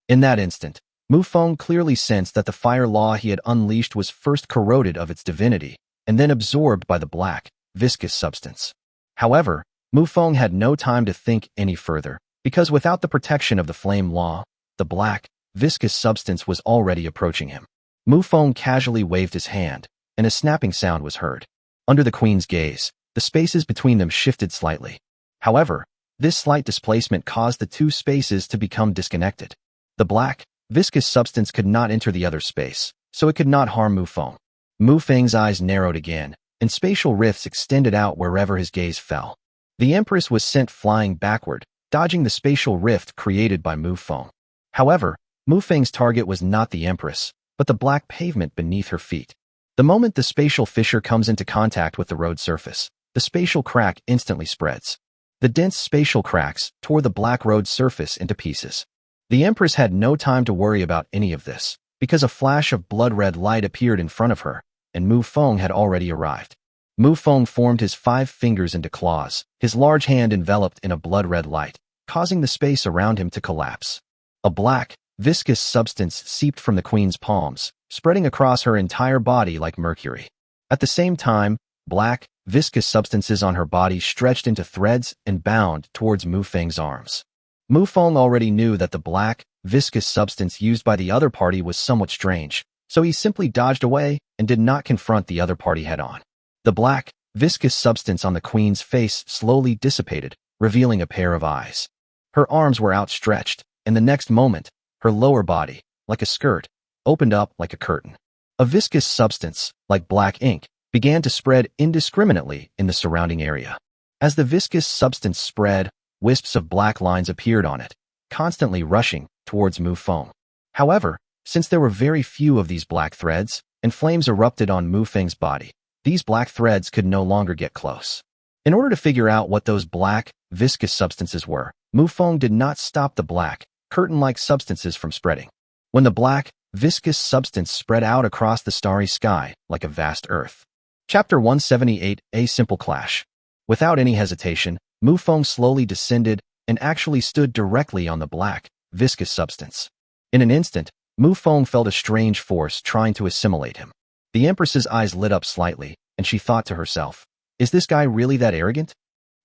In that instant, Mufong clearly sensed that the fire law he had unleashed was first corroded of its divinity, and then absorbed by the black, viscous substance. However, Mufong had no time to think any further, because without the protection of the flame law, the black, viscous substance was already approaching him. Mufong casually waved his hand, and a snapping sound was heard. Under the Queen's gaze, the spaces between them shifted slightly. However, this slight displacement caused the 2 spaces to become disconnected. The black, viscous substance could not enter the other space, so it could not harm Mufong. Mufong's eyes narrowed again, and spatial rifts extended out wherever his gaze fell. The Empress was sent flying backward, dodging the spatial rift created by Mufong. However, Mufong's target was not the Empress, but the black pavement beneath her feet. The moment the spatial fissure comes into contact with the road surface, the spatial crack instantly spreads. The dense spatial cracks tore the black road surface into pieces. The Empress had no time to worry about any of this, because a flash of blood-red light appeared in front of her, and Mufong had already arrived. Mufong formed his 5 fingers into claws, his large hand enveloped in a blood-red light, causing the space around him to collapse. A black, viscous substance seeped from the queen's palms, spreading across her entire body like mercury. At the same time, black, viscous substances on her body stretched into threads and bound towards Mufong's arms. Mufong already knew that the black, viscous substance used by the other party was somewhat strange, so he simply dodged away and did not confront the other party head-on. The black, viscous substance on the queen's face slowly dissipated, revealing a pair of eyes. Her arms were outstretched, and the next moment, her lower body, like a skirt, opened up like a curtain. A viscous substance, like black ink, began to spread indiscriminately in the surrounding area. As the viscous substance spread, wisps of black lines appeared on it, constantly rushing towards Mufong. However, since there were very few of these black threads, and flames erupted on Mufong's body, these black threads could no longer get close. In order to figure out what those black, viscous substances were, Mufong did not stop the black, curtain-like substances from spreading. When the black, viscous substance spread out across the starry sky like a vast earth. Chapter 178, A Simple Clash. Without any hesitation, Mufong slowly descended and actually stood directly on the black, viscous substance. In an instant, Mufong felt a strange force trying to assimilate him. The Empress's eyes lit up slightly, and she thought to herself, is this guy really that arrogant?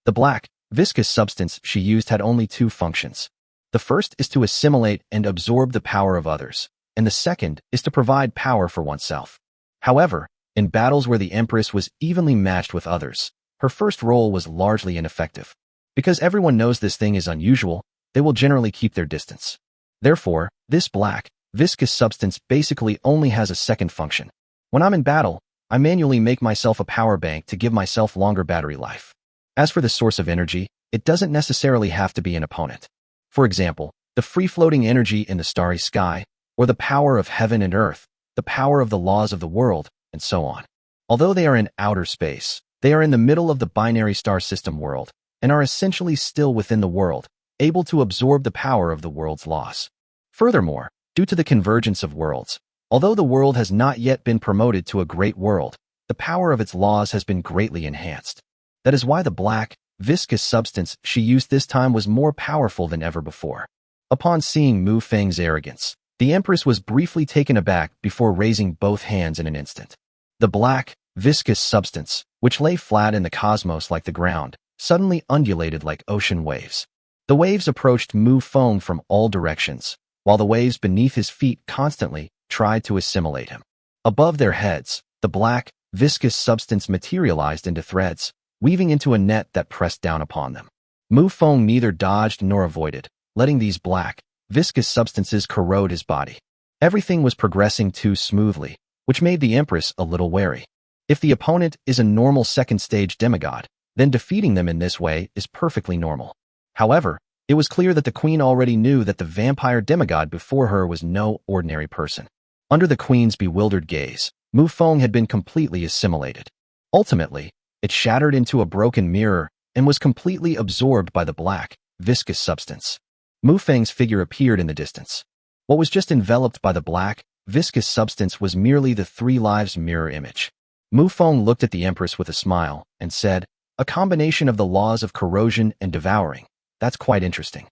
The black, viscous substance she used had only two functions. The first is to assimilate and absorb the power of others, and the second is to provide power for oneself. However, in battles where the Empress was evenly matched with others, her first role was largely ineffective. Because everyone knows this thing is unusual, they will generally keep their distance. Therefore, this black, viscous substance basically only has a second function. When I'm in battle, I manually make myself a power bank to give myself longer battery life. As for the source of energy, it doesn't necessarily have to be an opponent. For example, the free-floating energy in the starry sky, or the power of heaven and earth, the power of the laws of the world, and so on. Although they are in outer space, they are in the middle of the binary star system world, and are essentially still within the world, able to absorb the power of the world's laws. Furthermore, due to the convergence of worlds, although the world has not yet been promoted to a great world, the power of its laws has been greatly enhanced. That is why the black, viscous substance she used this time was more powerful than ever before. Upon seeing Mufong's arrogance, the Empress was briefly taken aback before raising both hands in an instant. The black, viscous substance, which lay flat in the cosmos like the ground, suddenly undulated like ocean waves. The waves approached Mufong from all directions, while the waves beneath his feet constantly tried to assimilate him. Above their heads, the black, viscous substance materialized into threads, weaving into a net that pressed down upon them. Mufong neither dodged nor avoided, letting these black, viscous substances corrode his body. Everything was progressing too smoothly, which made the Empress a little wary. If the opponent is a normal second-stage demigod, then defeating them in this way is perfectly normal. However, it was clear that the queen already knew that the vampire demigod before her was no ordinary person. Under the queen's bewildered gaze, Mufong had been completely assimilated. Ultimately, it shattered into a broken mirror and was completely absorbed by the black, viscous substance. Mufong's figure appeared in the distance. What was just enveloped by the black, viscous substance was merely the Three Lives mirror image. Mufong looked at the Empress with a smile and said, a combination of the laws of corrosion and devouring. That's quite interesting.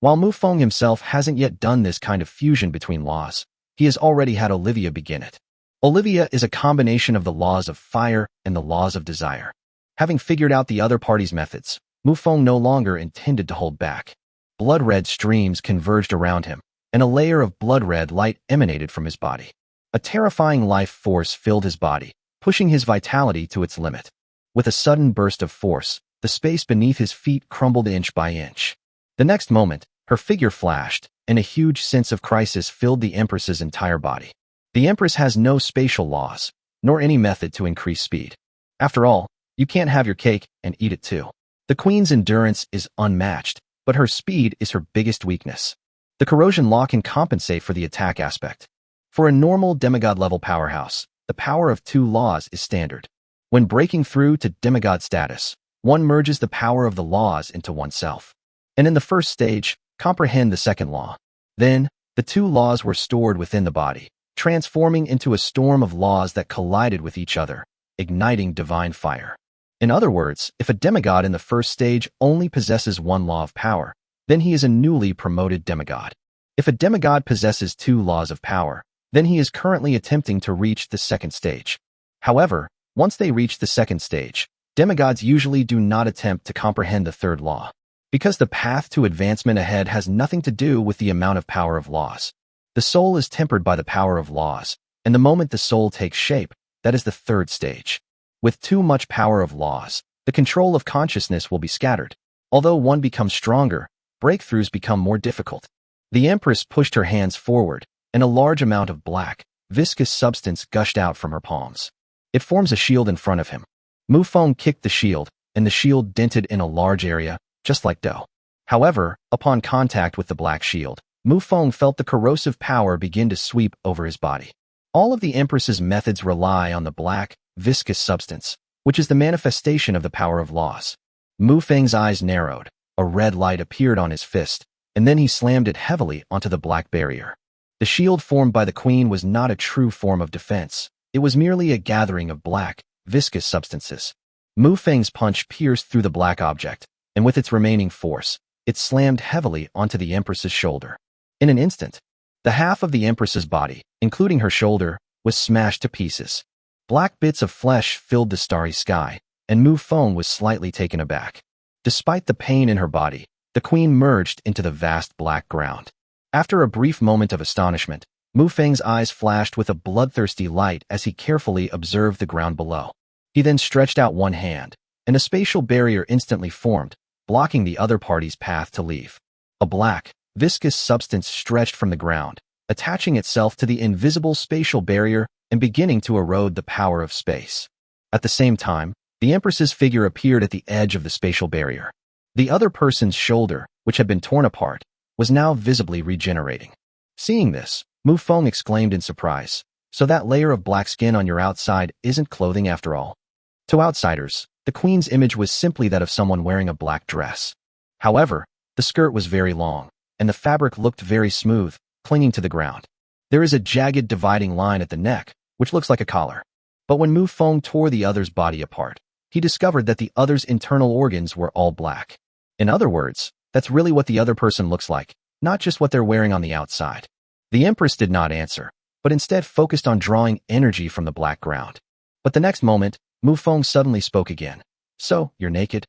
While Mufong himself hasn't yet done this kind of fusion between laws, he has already had Olivia begin it. Olivia is a combination of the laws of fire and the laws of desire. Having figured out the other party's methods, Mufong no longer intended to hold back. Blood-red streams converged around him, and a layer of blood-red light emanated from his body. A terrifying life force filled his body, pushing his vitality to its limit. With a sudden burst of force, the space beneath his feet crumbled inch by inch. The next moment, her figure flashed, and a huge sense of crisis filled the Empress's entire body. The Empress has no spatial laws, nor any method to increase speed. After all, you can't have your cake and eat it too. The queen's endurance is unmatched, but her speed is her biggest weakness. The corrosion law can compensate for the attack aspect. For a normal demigod-level powerhouse, the power of two laws is standard. When breaking through to demigod status, one merges the power of the laws into oneself. And in the first stage, comprehend the second law. Then, the two laws were stored within the body, transforming into a storm of laws that collided with each other, igniting divine fire. In other words, if a demigod in the first stage only possesses one law of power, then he is a newly promoted demigod. If a demigod possesses 2 laws of power, then he is currently attempting to reach the second stage. However, once they reach the second stage, demigods usually do not attempt to comprehend the third law, because the path to advancement ahead has nothing to do with the amount of power of laws. The soul is tempered by the power of laws, and the moment the soul takes shape, that is the third stage. With too much power of laws, the control of consciousness will be scattered. Although one becomes stronger, breakthroughs become more difficult. The Empress pushed her hands forward, and a large amount of black, viscous substance gushed out from her palms. It forms a shield in front of him. Mufong kicked the shield, and the shield dented in a large area, just like dough. However, upon contact with the black shield, Mufong felt the corrosive power begin to sweep over his body. All of the Empress's methods rely on the black, viscous substance, which is the manifestation of the power of laws. Mufeng's eyes narrowed, a red light appeared on his fist, and then he slammed it heavily onto the black barrier. The shield formed by the queen was not a true form of defense. It was merely a gathering of black, viscous substances. Mufeng's punch pierced through the black object, and with its remaining force, it slammed heavily onto the Empress's shoulder. In an instant, the half of the Empress's body, including her shoulder, was smashed to pieces. Black bits of flesh filled the starry sky, and Mufong was slightly taken aback. Despite the pain in her body, the queen merged into the vast black ground. After a brief moment of astonishment, Mufeng's eyes flashed with a bloodthirsty light as he carefully observed the ground below. He then stretched out one hand, and a spatial barrier instantly formed, blocking the other party's path to leave. A black, viscous substance stretched from the ground, attaching itself to the invisible spatial barrier and beginning to erode the power of space. At the same time, the Empress's figure appeared at the edge of the spatial barrier. The other person's shoulder, which had been torn apart, was now visibly regenerating. Seeing this, Mufong exclaimed in surprise, "So that layer of black skin on your outside isn't clothing after all?" To outsiders, the queen's image was simply that of someone wearing a black dress. However, the skirt was very long, and the fabric looked very smooth, clinging to the ground. There is a jagged dividing line at the neck, which looks like a collar. But when Mufong tore the other's body apart, he discovered that the other's internal organs were all black. In other words, that's really what the other person looks like, not just what they're wearing on the outside. The Empress did not answer, but instead focused on drawing energy from the black ground. But the next moment, Mufong suddenly spoke again. "So, you're naked?"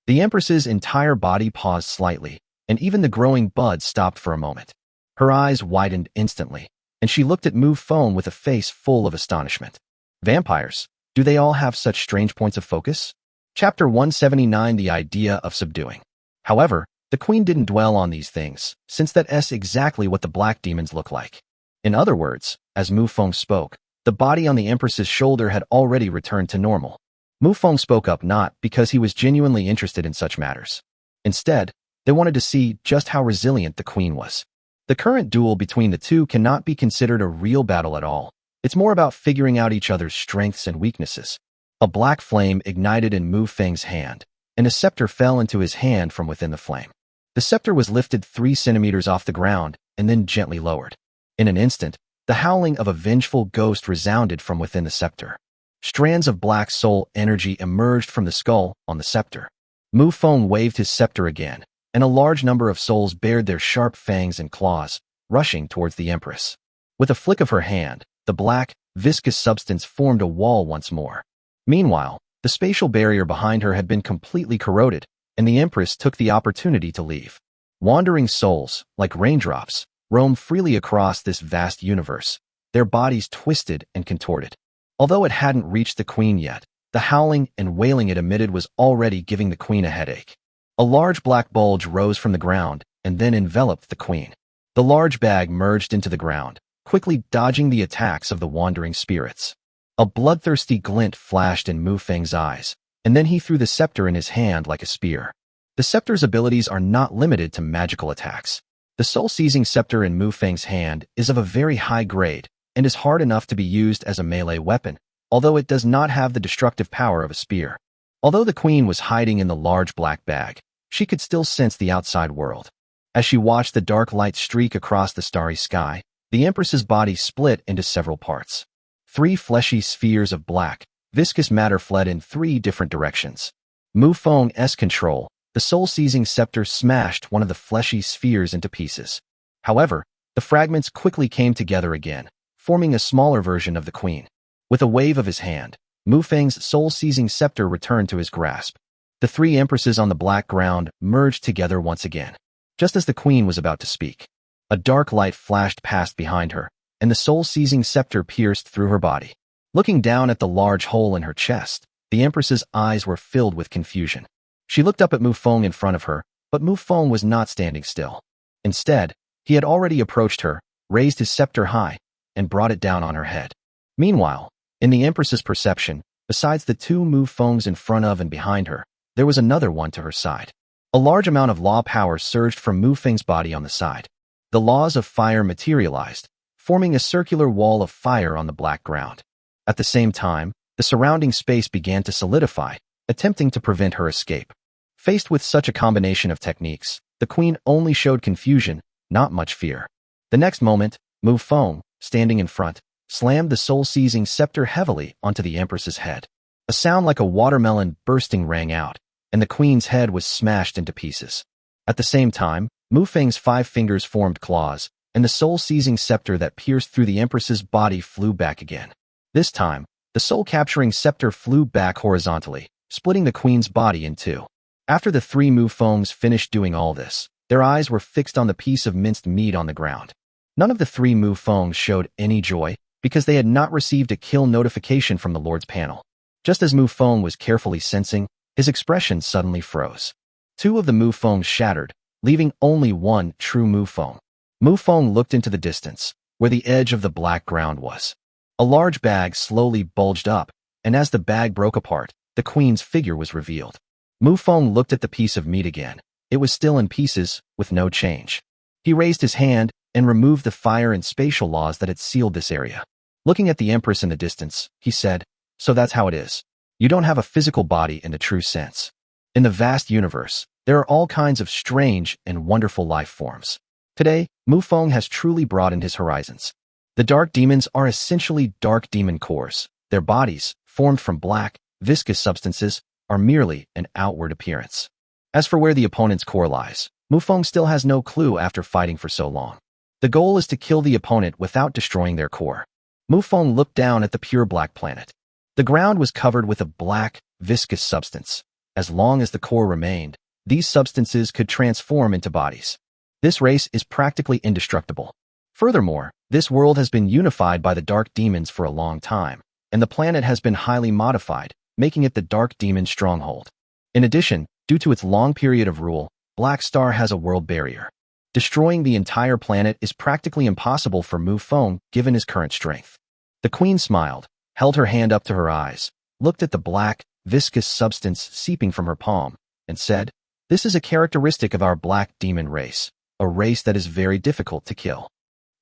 The Empress's entire body paused slightly, and even the growing bud stopped for a moment. Her eyes widened instantly, and she looked at Mufong with a face full of astonishment. Vampires, do they all have such strange points of focus? Chapter 179, The Idea of Subduing. However, the queen didn't dwell on these things, since that's exactly what the black demons look like. In other words, as Mufong spoke, the body on the Empress's shoulder had already returned to normal. Mufong spoke up not because he was genuinely interested in such matters. Instead, they wanted to see just how resilient the queen was. The current duel between the two cannot be considered a real battle at all. It's more about figuring out each other's strengths and weaknesses. A black flame ignited in Mufeng's hand, and a scepter fell into his hand from within the flame. The scepter was lifted 3 centimeters off the ground and then gently lowered. In an instant, the howling of a vengeful ghost resounded from within the scepter. Strands of black soul energy emerged from the skull on the scepter. Mufong waved his scepter again, and a large number of souls bared their sharp fangs and claws, rushing towards the Empress. With a flick of her hand, the black, viscous substance formed a wall once more. Meanwhile, the spatial barrier behind her had been completely corroded, and the Empress took the opportunity to leave. Wandering souls, like raindrops, roam freely across this vast universe, their bodies twisted and contorted. Although it hadn't reached the queen yet, the howling and wailing it emitted was already giving the queen a headache. A large black bulge rose from the ground and then enveloped the queen. The large bag merged into the ground, quickly dodging the attacks of the wandering spirits. A bloodthirsty glint flashed in Mufeng's eyes, and then he threw the scepter in his hand like a spear. The scepter's abilities are not limited to magical attacks. The soul-seizing scepter in Mufeng's hand is of a very high grade and is hard enough to be used as a melee weapon, although it does not have the destructive power of a spear. Although the queen was hiding in the large black bag, she could still sense the outside world. As she watched the dark light streak across the starry sky, the Empress's body split into several parts. 3 fleshy spheres of black, viscous matter fled in 3 different directions. Mufong's control, the soul-seizing scepter smashed one of the fleshy spheres into pieces. However, The fragments quickly came together again, forming a smaller version of the queen. With a wave of his hand, Mufeng's soul-seizing scepter returned to his grasp. The three empresses on the black ground merged together once again. Just as the queen was about to speak, a dark light flashed past behind her, and the soul-seizing scepter pierced through her body. Looking down at the large hole in her chest, the empress's eyes were filled with confusion. She looked up at Mufong in front of her, but Mufong was not standing still. Instead, he had already approached her, raised his scepter high, and brought it down on her head. Meanwhile, in the empress's perception, besides the two Mufongs in front of and behind her, there was another one to her side. A large amount of law power surged from Mufeng's body on the side. The laws of fire materialized, forming a circular wall of fire on the black ground. At the same time, the surrounding space began to solidify, attempting to prevent her escape. Faced with such a combination of techniques, the queen only showed confusion, not much fear. The next moment, Mufong, standing in front, slammed the soul-seizing scepter heavily onto the empress's head. A sound like a watermelon bursting rang out, and the queen's head was smashed into pieces. At the same time, Mufeng's 5 fingers formed claws, and the soul-seizing scepter that pierced through the empress's body flew back again. This time, the soul-capturing scepter flew back horizontally, splitting the queen's body in two. After the 3 Mufongs finished doing all this, their eyes were fixed on the piece of minced meat on the ground. None of the 3 Mufongs showed any joy, because they had not received a kill notification from the Lord's panel. Just as Mufong was carefully sensing, his expression suddenly froze. 2 of the Mufongs shattered, leaving only 1 true Mufong. Mufong looked into the distance, where the edge of the black ground was. A large bag slowly bulged up, and as the bag broke apart, the queen's figure was revealed. Mufong looked at the piece of meat again. It was still in pieces, with no change. He raised his hand and removed the fire and spatial laws that had sealed this area. Looking at the empress in the distance, he said, "So that's how it is. You don't have a physical body in the true sense. In the vast universe, there are all kinds of strange and wonderful life forms. Today, Mufong has truly broadened his horizons. The dark demons are essentially dark demon cores. Their bodies, formed from black, viscous substances, are merely an outward appearance. As for where the opponent's core lies, Mufong still has no clue after fighting for so long. The goal is to kill the opponent without destroying their core." Mufong looked down at the pure black planet. The ground was covered with a black, viscous substance. As long as the core remained, these substances could transform into bodies. This race is practically indestructible. Furthermore, this world has been unified by the dark demons for a long time, and the planet has been highly modified, making it the dark demon stronghold. In addition, due to its long period of rule, Black Star has a world barrier. Destroying the entire planet is practically impossible for Mufong given his current strength. The queen smiled, held her hand up to her eyes, looked at the black, viscous substance seeping from her palm, and said, "This is a characteristic of our black demon race, a race that is very difficult to kill.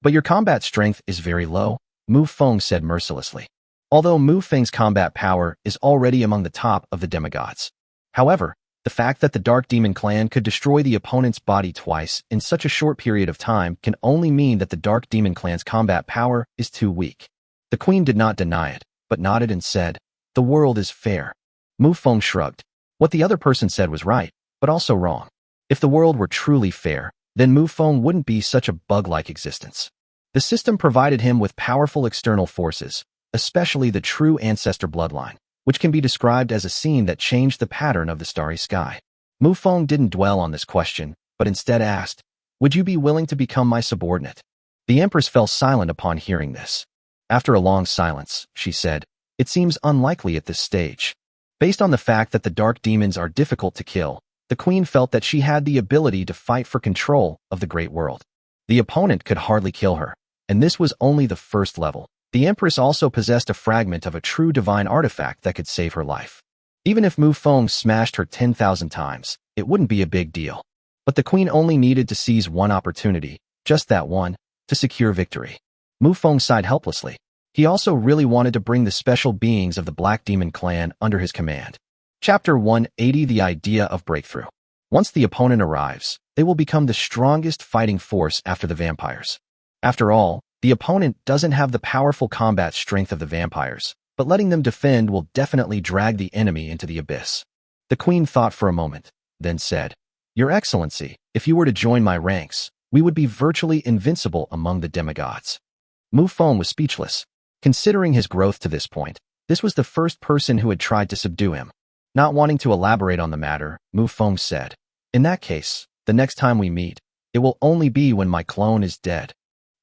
But your combat strength is very low," Mufong said mercilessly. Although Mufeng's combat power is already among the top of the demigods. However, the fact that the Dark Demon clan could destroy the opponent's body twice in such a short period of time can only mean that the Dark Demon clan's combat power is too weak. The queen did not deny it, but nodded and said, "The world is fair." Mufong shrugged. What the other person said was right, but also wrong. If the world were truly fair, then Mufong wouldn't be such a bug-like existence. The system provided him with powerful external forces, especially the true ancestor bloodline, which can be described as a scene that changed the pattern of the starry sky. Mufong didn't dwell on this question, but instead asked, "Would you be willing to become my subordinate?" The empress fell silent upon hearing this. After a long silence, she said, "It seems unlikely at this stage." Based on the fact that the dark demons are difficult to kill, the queen felt that she had the ability to fight for control of the great world. The opponent could hardly kill her, and this was only the first level. The empress also possessed a fragment of a true divine artifact that could save her life. Even if Mufong smashed her 10,000 times, it wouldn't be a big deal. But the queen only needed to seize one opportunity, just that one, to secure victory. Mufong sighed helplessly. He also really wanted to bring the special beings of the Black Demon clan under his command. Chapter 180: The Idea of Breakthrough. Once the opponent arrives, they will become the strongest fighting force after the vampires. After all, the opponent doesn't have the powerful combat strength of the vampires, but letting them defend will definitely drag the enemy into the abyss. The queen thought for a moment, then said, "Your Excellency, if you were to join my ranks, we would be virtually invincible among the demigods. Mufong was speechless. Considering his growth to this point, this was the first person who had tried to subdue him. Not wanting to elaborate on the matter, Mufong said, "In that case, the next time we meet, it will only be when my clone is dead."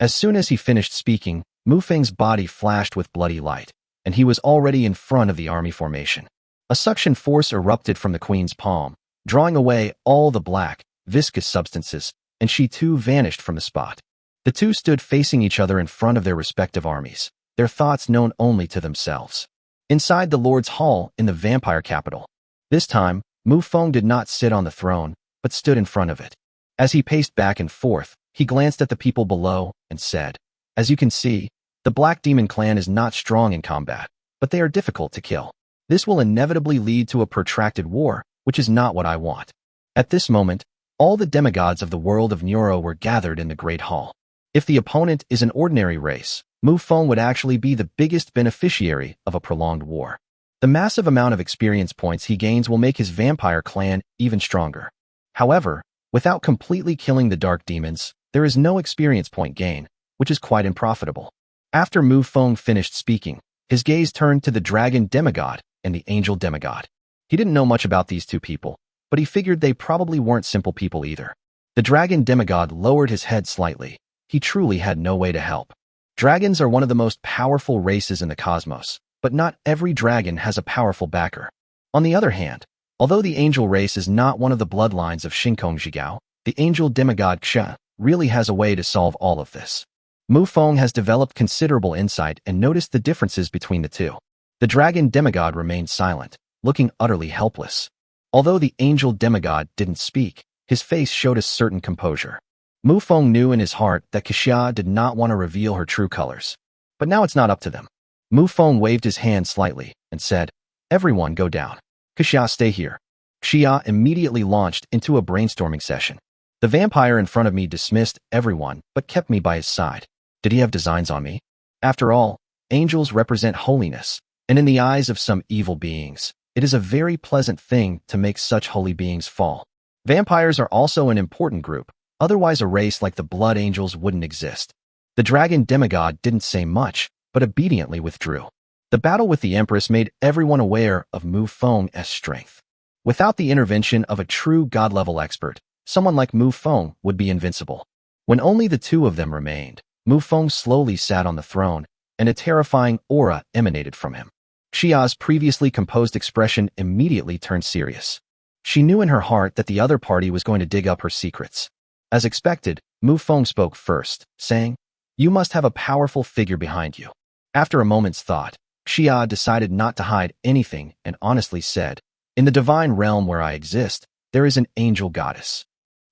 As soon as he finished speaking, Mufeng's body flashed with bloody light, and he was already in front of the army formation. A suction force erupted from the queen's palm, drawing away all the black, viscous substances, and she too vanished from the spot. The two stood facing each other in front of their respective armies, their thoughts known only to themselves. Inside the Lord's Hall in the vampire capital. This time, Mufong did not sit on the throne, but stood in front of it. As he paced back and forth, he glanced at the people below and said, "As you can see, the Black Demon clan is not strong in combat, but they are difficult to kill. This will inevitably lead to a protracted war, which is not what I want." At this moment, all the demigods of the world of Neuro were gathered in the Great Hall. If the opponent is an ordinary race, Mufong would actually be the biggest beneficiary of a prolonged war. The massive amount of experience points he gains will make his vampire clan even stronger. However, without completely killing the dark demons, there is no experience point gain, which is quite unprofitable. After Mufong finished speaking, his gaze turned to the dragon demigod and the angel demigod. He didn't know much about these two people, but he figured they probably weren't simple people either. The dragon demigod lowered his head slightly. He truly had no way to help. Dragons are one of the most powerful races in the cosmos, but not every dragon has a powerful backer. On the other hand, although the angel race is not one of the bloodlines of Shinkong Jigao, the angel demigod Xia really has a way to solve all of this. Mufong has developed considerable insight and noticed the differences between the two. The dragon demigod remained silent, looking utterly helpless. Although the angel demigod didn't speak, his face showed a certain composure. Mufong knew in his heart that Xia did not want to reveal her true colors. But now it's not up to them. Mufong waved his hand slightly and said, "Everyone go down. Xia, stay here." Xia immediately launched into a brainstorming session. The vampire in front of me dismissed everyone but kept me by his side. Did he have designs on me? After all, angels represent holiness, and in the eyes of some evil beings, it is a very pleasant thing to make such holy beings fall. Vampires are also an important group. Otherwise, a race like the Blood Angels wouldn't exist. The dragon demigod didn't say much, but obediently withdrew. The battle with the Empress made everyone aware of Mufong's strength. Without the intervention of a true god-level expert, someone like Mufong would be invincible. When only the two of them remained, Mufong slowly sat on the throne, and a terrifying aura emanated from him. Xia's previously composed expression immediately turned serious. She knew in her heart that the other party was going to dig up her secrets. As expected, Mufong spoke first, saying, "You must have a powerful figure behind you." After a moment's thought, Xia decided not to hide anything and honestly said, "In the divine realm where I exist, there is an angel goddess."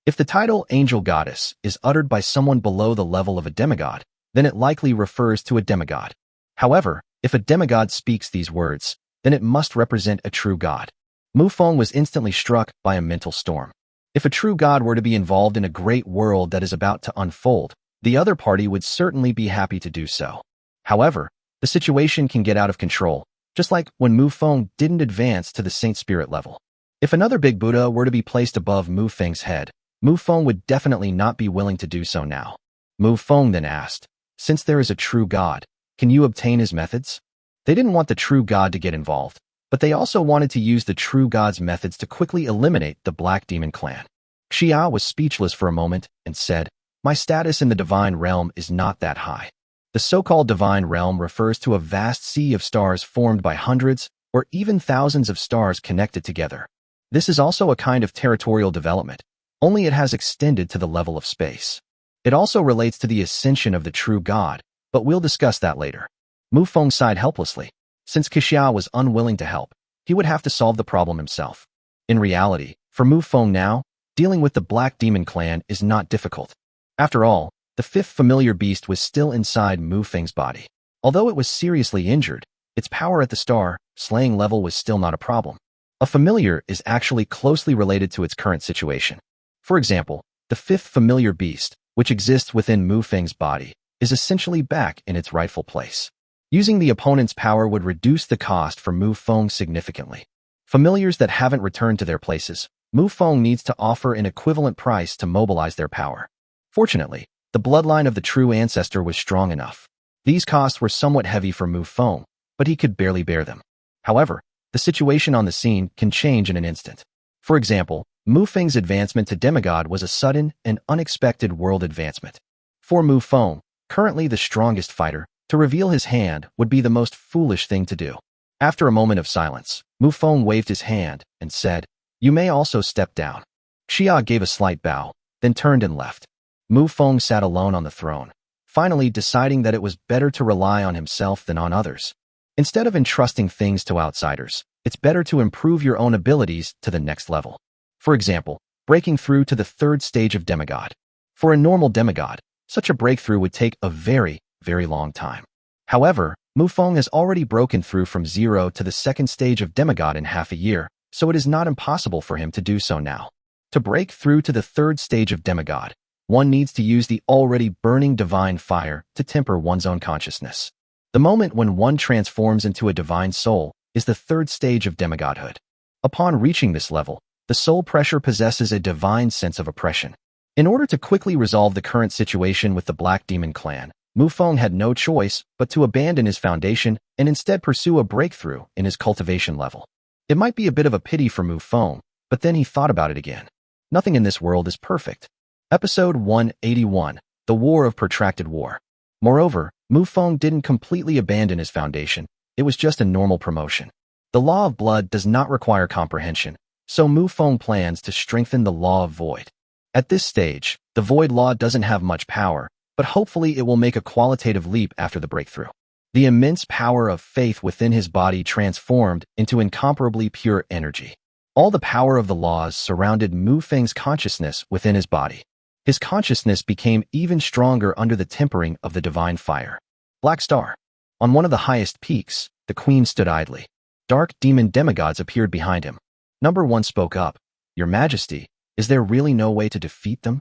If the title angel goddess is uttered by someone below the level of a demigod, then it likely refers to a demigod. However, if a demigod speaks these words, then it must represent a true god. Mufong was instantly struck by a mental storm. If a true god were to be involved in a great world that is about to unfold, the other party would certainly be happy to do so. However, the situation can get out of control, just like when Mufong didn't advance to the Saint Spirit level. If another big Buddha were to be placed above Mufeng's head, Mufong would definitely not be willing to do so now. Mufong then asked, "Since there is a true god, can you obtain his methods?" They didn't want the true god to get involved, but they also wanted to use the true god's methods to quickly eliminate the Black Demon clan. Xia was speechless for a moment and said, "My status in the divine realm is not that high." The so-called divine realm refers to a vast sea of stars formed by hundreds or even thousands of stars connected together. This is also a kind of territorial development, only it has extended to the level of space. It also relates to the ascension of the true god, but we'll discuss that later. Mufong sighed helplessly. Since Xia was unwilling to help, he would have to solve the problem himself. In reality, for Mufong now, dealing with the Black Demon clan is not difficult. After all, the fifth familiar beast was still inside Mufeng's body. Although it was seriously injured, its power at the slaying level was still not a problem. A familiar is actually closely related to its current situation. For example, the fifth familiar beast, which exists within Mufeng's body, is essentially back in its rightful place. Using the opponent's power would reduce the cost for Mufong significantly. Familiars that haven't returned to their places, Mufong needs to offer an equivalent price to mobilize their power. Fortunately, the bloodline of the true ancestor was strong enough. These costs were somewhat heavy for Mufong, but he could barely bear them. However, the situation on the scene can change in an instant. For example, Mufong's advancement to demigod was a sudden and unexpected world advancement. For Mufong, currently the strongest fighter, to reveal his hand would be the most foolish thing to do. After a moment of silence, Mufong waved his hand and said, "You may also step down." Xia gave a slight bow, then turned and left. Mufong sat alone on the throne, finally deciding that it was better to rely on himself than on others. Instead of entrusting things to outsiders, it's better to improve your own abilities to the next level. For example, breaking through to the third stage of demigod. For a normal demigod, such a breakthrough would take a very, very long time. However, Mufong has already broken through from 0 to the second stage of demigod in half a year, so it is not impossible for him to do so now. To break through to the third stage of demigod, one needs to use the already burning divine fire to temper one's own consciousness. The moment when one transforms into a divine soul is the third stage of demigodhood. Upon reaching this level, the soul pressure possesses a divine sense of oppression. In order to quickly resolve the current situation with the Black Demon clan, Mufong had no choice but to abandon his foundation and instead pursue a breakthrough in his cultivation level. It might be a bit of a pity for Mufong, but then he thought about it again. Nothing in this world is perfect. Episode 181, The War of Protracted War. Moreover, Mufong didn't completely abandon his foundation, it was just a normal promotion. The law of blood does not require comprehension, so Mufong plans to strengthen the law of void. At this stage, the void law doesn't have much power, but hopefully it will make a qualitative leap after the breakthrough. The immense power of faith within his body transformed into incomparably pure energy. All the power of the laws surrounded Mufong's consciousness within his body. His consciousness became even stronger under the tempering of the divine fire. Black Star. On one of the highest peaks, the queen stood idly. Dark demon demigods appeared behind him. Number 1 spoke up. "Your Majesty, is there really no way to defeat them?"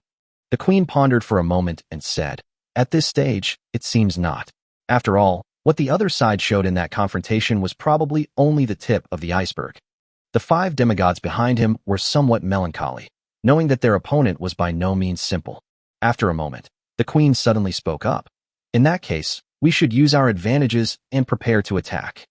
The queen pondered for a moment and said, "At this stage, it seems not. After all, what the other side showed in that confrontation was probably only the tip of the iceberg." The 5 demigods behind him were somewhat melancholy, knowing that their opponent was by no means simple. After a moment, the queen suddenly spoke up. "In that case, we should use our advantages and prepare to attack."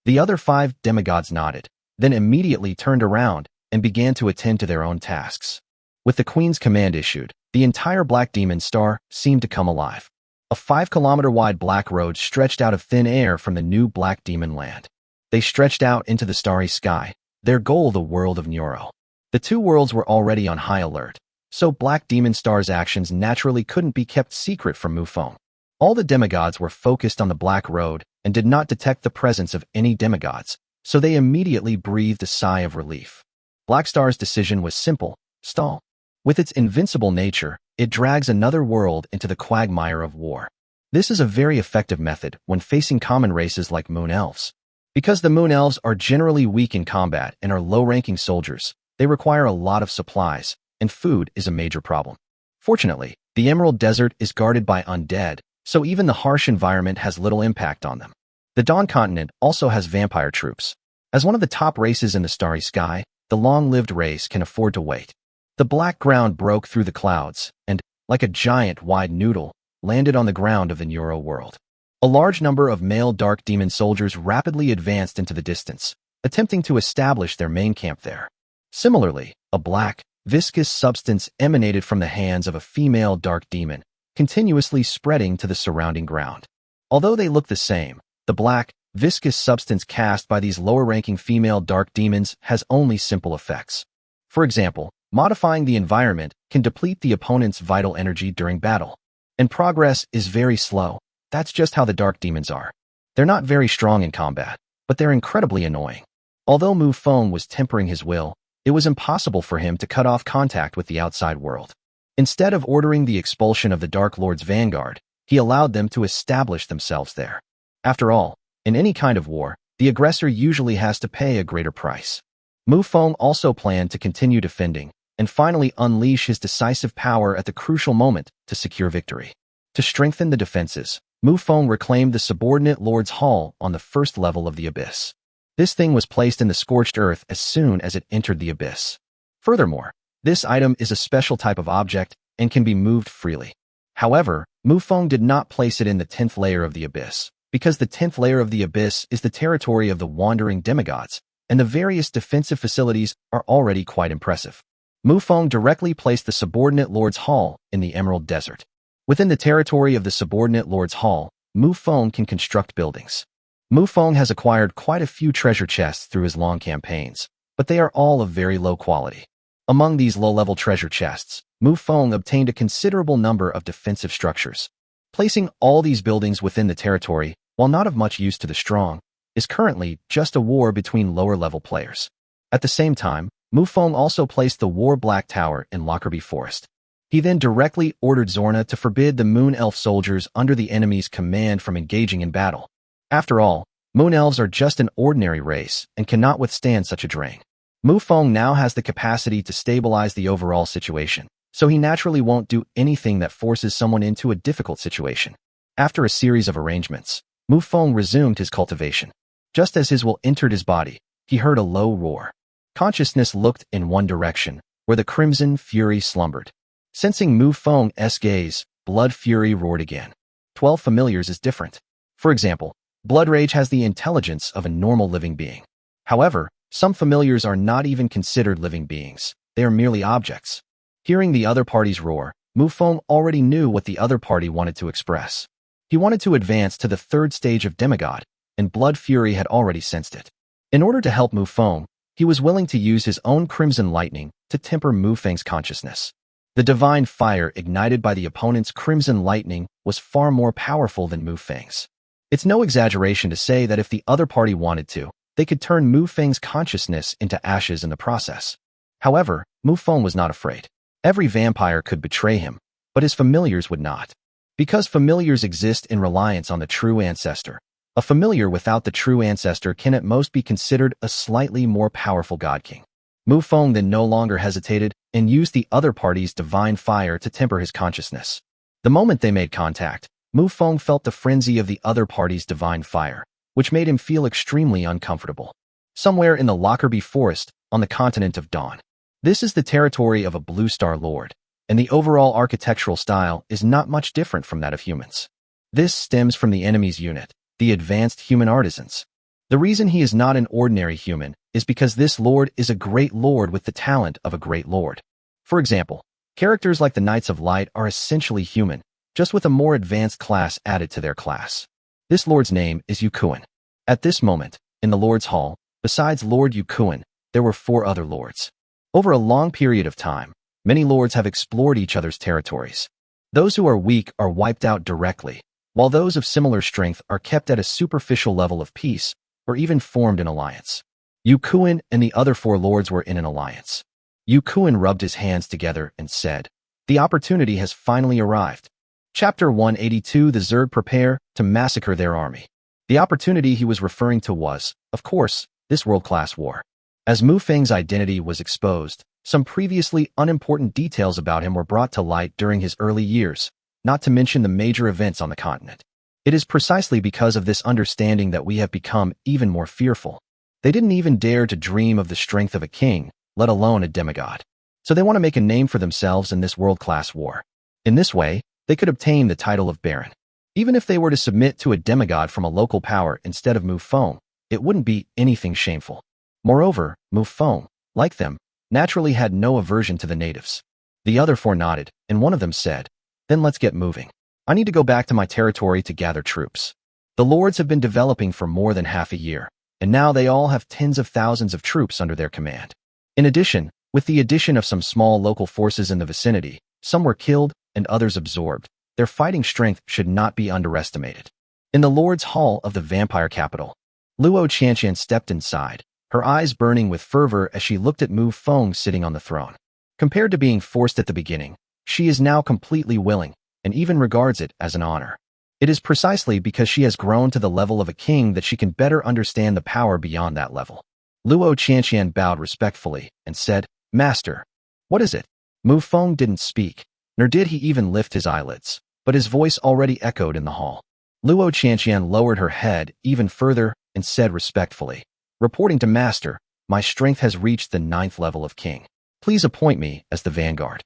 The other 5 demigods nodded, then immediately turned around and began to attend to their own tasks. With the queen's command issued, the entire Black Demon Star seemed to come alive. A 5-kilometer-wide black road stretched out of thin air from the new Black Demon land. They stretched out into the starry sky, their goal the world of Neuro. The 2 worlds were already on high alert, so Black Demon Star's actions naturally couldn't be kept secret from Mufong. All the demigods were focused on the Black Road and did not detect the presence of any demigods, so they immediately breathed a sigh of relief. Black Star's decision was simple: stall. With its invincible nature, it drags another world into the quagmire of war. This is a very effective method when facing common races like Moon Elves. Because the Moon Elves are generally weak in combat and are low-ranking soldiers, they require a lot of supplies, and food is a major problem. Fortunately, the Emerald Desert is guarded by undead, so even the harsh environment has little impact on them. The Dawn Continent also has vampire troops. As one of the top races in the starry sky, the long-lived race can afford to wait. The black ground broke through the clouds and, like a giant wide noodle, landed on the ground of the Neuro world. A large number of male dark demon soldiers rapidly advanced into the distance, attempting to establish their main camp there. Similarly, a black, viscous substance emanated from the hands of a female dark demon, continuously spreading to the surrounding ground. Although they look the same, the black, viscous substance cast by these lower-ranking female dark demons has only simple effects. For example, modifying the environment can deplete the opponent's vital energy during battle. And progress is very slow. That's just how the dark demons are. They're not very strong in combat, but they're incredibly annoying. Although Mufong was tempering his will, it was impossible for him to cut off contact with the outside world. Instead of ordering the expulsion of the Dark Lord's vanguard, he allowed them to establish themselves there. After all, in any kind of war, the aggressor usually has to pay a greater price. Mufong also planned to continue defending, and finally unleash his decisive power at the crucial moment to secure victory. To strengthen the defenses, Mufong reclaimed the subordinate Lord's Hall on the first level of the Abyss. This thing was placed in the scorched earth as soon as it entered the Abyss. Furthermore, this item is a special type of object and can be moved freely. However, Mufong did not place it in the 10th layer of the abyss, because the 10th layer of the abyss is the territory of the wandering demigods, and the various defensive facilities are already quite impressive. Mufong directly placed the subordinate Lord's Hall in the Emerald Desert. Within the territory of the subordinate Lord's Hall, Mufong can construct buildings. Mufong has acquired quite a few treasure chests through his long campaigns, but they are all of very low quality. Among these low-level treasure chests, Mufong obtained a considerable number of defensive structures. Placing all these buildings within the territory, while not of much use to the strong, is currently just a war between lower-level players. At the same time, Mufong also placed the War Black Tower in Lockerbie Forest. He then directly ordered Zorna to forbid the Moon Elf soldiers under the enemy's command from engaging in battle. After all, Moon Elves are just an ordinary race and cannot withstand such a drain. Mufong now has the capacity to stabilize the overall situation, so he naturally won't do anything that forces someone into a difficult situation. After a series of arrangements, Mufong resumed his cultivation. Just as his will entered his body, he heard a low roar. Consciousness looked in one direction, where the Crimson Fury slumbered. Sensing Mufong's gaze, Blood Fury roared again. 12 familiars is different. For example, Blood Rage has the intelligence of a normal living being. However, some familiars are not even considered living beings. They are merely objects. Hearing the other party's roar, Mufong already knew what the other party wanted to express. He wanted to advance to the 3rd stage of demigod, and Blood Fury had already sensed it. In order to help Mufong, he was willing to use his own Crimson Lightning to temper Mufeng's consciousness. The divine fire ignited by the opponent's Crimson Lightning was far more powerful than Mufeng's. It's no exaggeration to say that if the other party wanted to, they could turn Mufeng's consciousness into ashes in the process. However, Mufong was not afraid. Every vampire could betray him, but his familiars would not. Because familiars exist in reliance on the true ancestor, a familiar without the true ancestor can at most be considered a slightly more powerful god king. Mufong then no longer hesitated and used the other party's divine fire to temper his consciousness. The moment they made contact, Mufong felt the frenzy of the other party's divine fire, which made him feel extremely uncomfortable. Somewhere in the Lockerbie Forest, on the continent of Dawn. This is the territory of a Blue Star Lord, and the overall architectural style is not much different from that of humans. This stems from the enemy's unit, the Advanced Human Artisans. The reason he is not an ordinary human is because this lord is a great lord with the talent of a great lord. For example, characters like the Knights of Light are essentially human, just with a more advanced class added to their class. This lord's name is Yukuin. At this moment, in the Lord's Hall, besides Lord Yukuin, there were 4 other lords. Over a long period of time, many lords have explored each other's territories. Those who are weak are wiped out directly, while those of similar strength are kept at a superficial level of peace, or even formed an alliance. Yukuin and the other 4 lords were in an alliance. Yukuin rubbed his hands together and said, "The opportunity has finally arrived." Chapter 182. The Zerg prepare to massacre their army. The opportunity he was referring to was, of course, this world-class war. As Mufeng's identity was exposed, some previously unimportant details about him were brought to light during his early years, not to mention the major events on the continent. It is precisely because of this understanding that we have become even more fearful. They didn't even dare to dream of the strength of a king, let alone a demigod. So they want to make a name for themselves in this world-class war. In this way, they could obtain the title of Baron. Even if they were to submit to a demigod from a local power instead of Mufong, it wouldn't be anything shameful. Moreover, Mufong, like them, naturally had no aversion to the natives. The other 4 nodded, and one of them said, "Then let's get moving. I need to go back to my territory to gather troops." The lords have been developing for more than half a year, and now they all have tens of thousands of troops under their command. In addition, with the addition of some small local forces in the vicinity, some were killed and others absorbed. Their fighting strength should not be underestimated. In the Lord's Hall of the vampire capital, Luo Qianqian stepped inside, her eyes burning with fervor as she looked at Mufong sitting on the throne. Compared to being forced at the beginning, she is now completely willing, and even regards it as an honor. It is precisely because she has grown to the level of a king that she can better understand the power beyond that level. Luo Qianqian bowed respectfully and said, "Master, what is it?" Mufong didn't speak, nor did he even lift his eyelids, but his voice already echoed in the hall. Luo Qianqian lowered her head even further and said respectfully, "Reporting to Master, my strength has reached the 9th level of king. Please appoint me as the vanguard."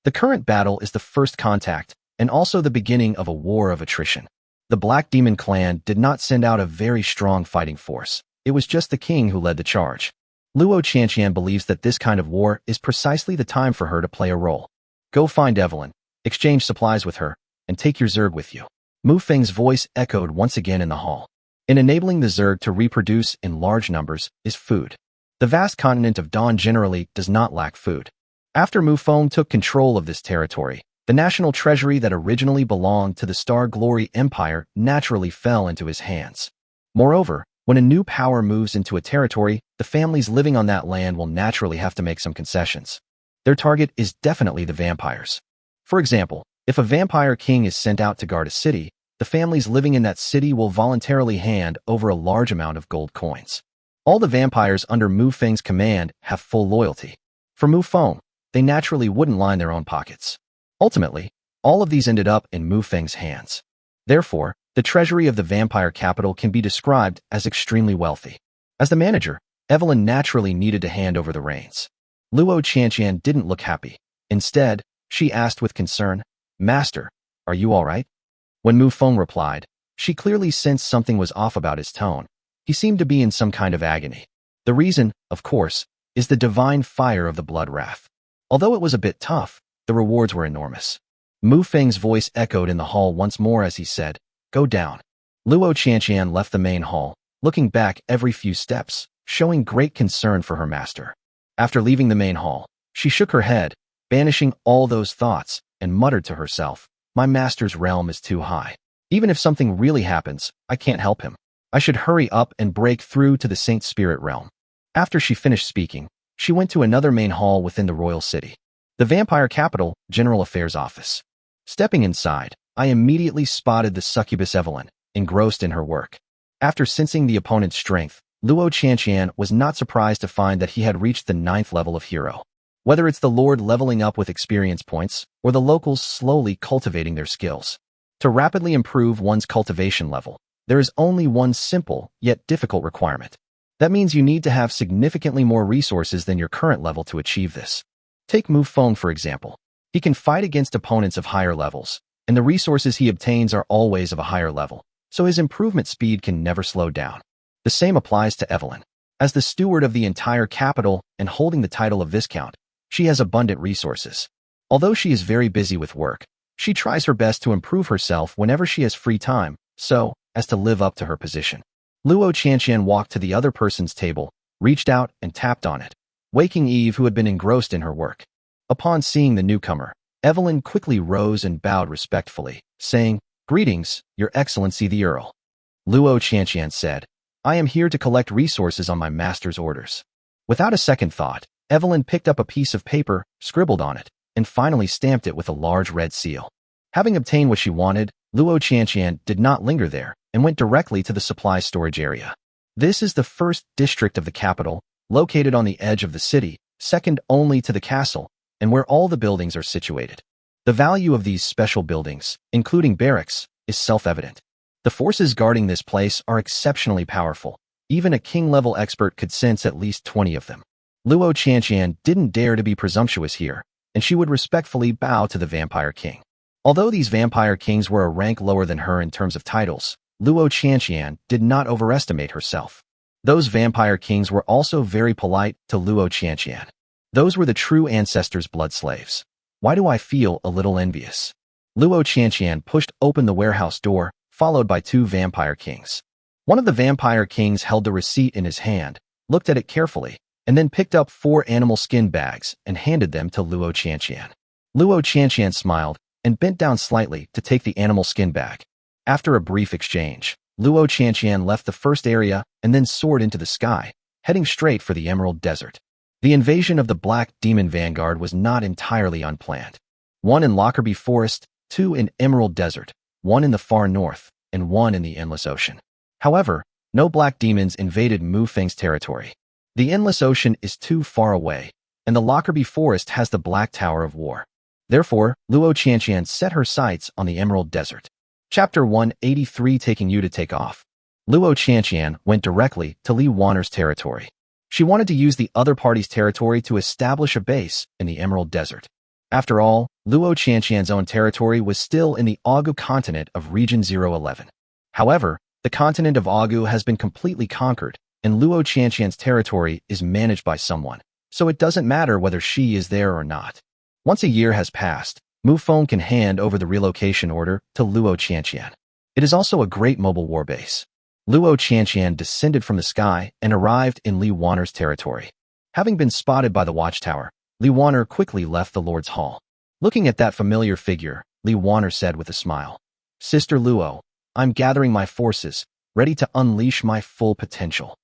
The current battle is the first contact, and also the beginning of a war of attrition. The Black Demon clan did not send out a very strong fighting force. It was just the king who led the charge. Luo Qianqian believes that this kind of war is precisely the time for her to play a role. Go find Evelyn, exchange supplies with her, and take your Zerg with you. Mufeng's voice echoed once again in the hall. In enabling the Zerg to reproduce in large numbers is food. The vast continent of Dawn generally does not lack food. After Mufong took control of this territory, the national treasury that originally belonged to the Star Glory Empire naturally fell into his hands. Moreover, when a new power moves into a territory, the families living on that land will naturally have to make some concessions. Their target is definitely the vampires. For example, if a vampire king is sent out to guard a city, the families living in that city will voluntarily hand over a large amount of gold coins. All the vampires under Mufeng's command have full loyalty. For Mufong, they naturally wouldn't line their own pockets. Ultimately, all of these ended up in Mufeng's hands. Therefore, the treasury of the vampire capital can be described as extremely wealthy. As the manager, Evelyn naturally needed to hand over the reins. Luo Qianqian didn't look happy. Instead, she asked with concern, "Master, are you all right?" When Mufong replied, she clearly sensed something was off about his tone. He seemed to be in some kind of agony. The reason, of course, is the divine fire of the blood wrath. Although it was a bit tough, the rewards were enormous. Mufeng's voice echoed in the hall once more as he said, "Go down." Luo Qianqian left the main hall, looking back every few steps, showing great concern for her master. After leaving the main hall, she shook her head, banishing all those thoughts, and muttered to herself, "My master's realm is too high. Even if something really happens, I can't help him. I should hurry up and break through to the Saint Spirit realm." After she finished speaking, she went to another main hall within the royal city. The vampire capital, General Affairs Office. Stepping inside, I immediately spotted the succubus Evelyn, engrossed in her work. After sensing the opponent's strength, Luo Qianqian was not surprised to find that he had reached the 9th level of hero. Whether it's the Lord leveling up with experience points, or the locals slowly cultivating their skills. To rapidly improve one's cultivation level, there is only one simple, yet difficult requirement. That means you need to have significantly more resources than your current level to achieve this. Take Mufong for example. He can fight against opponents of higher levels, and the resources he obtains are always of a higher level, so his improvement speed can never slow down. The same applies to Evelyn. As the steward of the entire capital and holding the title of Viscount, she has abundant resources. Although she is very busy with work, she tries her best to improve herself whenever she has free time, so as to live up to her position. Luo Qianqian walked to the other person's table, reached out and tapped on it, waking Eve, who had been engrossed in her work. Upon seeing the newcomer, Evelyn quickly rose and bowed respectfully, saying, "Greetings, Your Excellency the Earl." Luo Qianqian said, "I am here to collect resources on my master's orders." Without a second thought, Evelyn picked up a piece of paper, scribbled on it, and finally stamped it with a large red seal. Having obtained what she wanted, Luo Qianqian did not linger there and went directly to the supply storage area. This is the first district of the capital, located on the edge of the city, second only to the castle, and where all the buildings are situated. The value of these special buildings, including barracks, is self-evident. The forces guarding this place are exceptionally powerful. Even a king-level expert could sense at least 20 of them. Luo Qianqian didn't dare to be presumptuous here, and she would respectfully bow to the vampire king. Although these vampire kings were a rank lower than her in terms of titles, Luo Qianqian did not overestimate herself. Those vampire kings were also very polite to Luo Qianqian. Those were the true ancestors' blood slaves. Why do I feel a little envious? Luo Qianqian pushed open the warehouse door, followed by 2 vampire kings. One of the vampire kings held the receipt in his hand, looked at it carefully, and then picked up 4 animal skin bags and handed them to Luo Qianqian. Luo Qianqian smiled and bent down slightly to take the animal skin bag. After a brief exchange, Luo Qianqian left the first area and then soared into the sky, heading straight for the Emerald Desert. The invasion of the Black Demon Vanguard was not entirely unplanned. 1 in Lockerbie Forest, 2 in Emerald Desert, 1 in the far north, and 1 in the Endless Ocean. However, no Black Demons invaded Mufeng's territory. The Endless Ocean is too far away, and the Lockerbie Forest has the Black Tower of War. Therefore, Luo Qianqian set her sights on the Emerald Desert. Chapter 183, taking you to take off. Luo Qianqian went directly to Li Wanner's territory. She wanted to use the other party's territory to establish a base in the Emerald Desert. After all, Luo Qianqian's own territory was still in the Ogu continent of Region 011. However, the continent of Ogu has been completely conquered, and Luo Qianqian's territory is managed by someone, so it doesn't matter whether she is there or not. Once a year has passed, Mufong can hand over the relocation order to Luo Qianqian. It is also a great mobile war base. Luo Qianqian descended from the sky and arrived in Li Wanner's territory. Having been spotted by the watchtower, Li Wanner quickly left the Lord's Hall. Looking at that familiar figure, Li Wanner said with a smile, "Sister Luo, I'm gathering my forces, ready to unleash my full potential."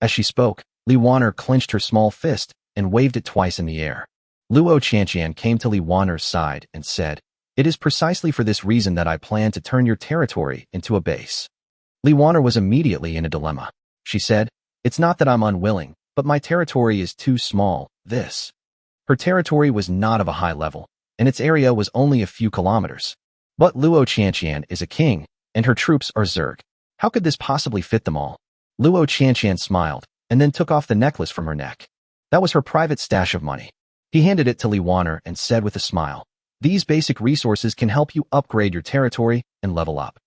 As she spoke, Li Wanner clenched her small fist and waved it twice in the air. Luo Qianqian came to Li Wanner's side and said, "It is precisely for this reason that I plan to turn your territory into a base." Li Wanner was immediately in a dilemma. She said, "It's not that I'm unwilling, but my territory is too small, this." Her territory was not of a high level, and its area was only a few kilometers. But Luo Qianqian is a king, and her troops are Zerg. How could this possibly fit them all? Luo Qianqian smiled, and then took off the necklace from her neck. That was her private stash of money. He handed it to Li Wanner and said with a smile, "These basic resources can help you upgrade your territory and level up."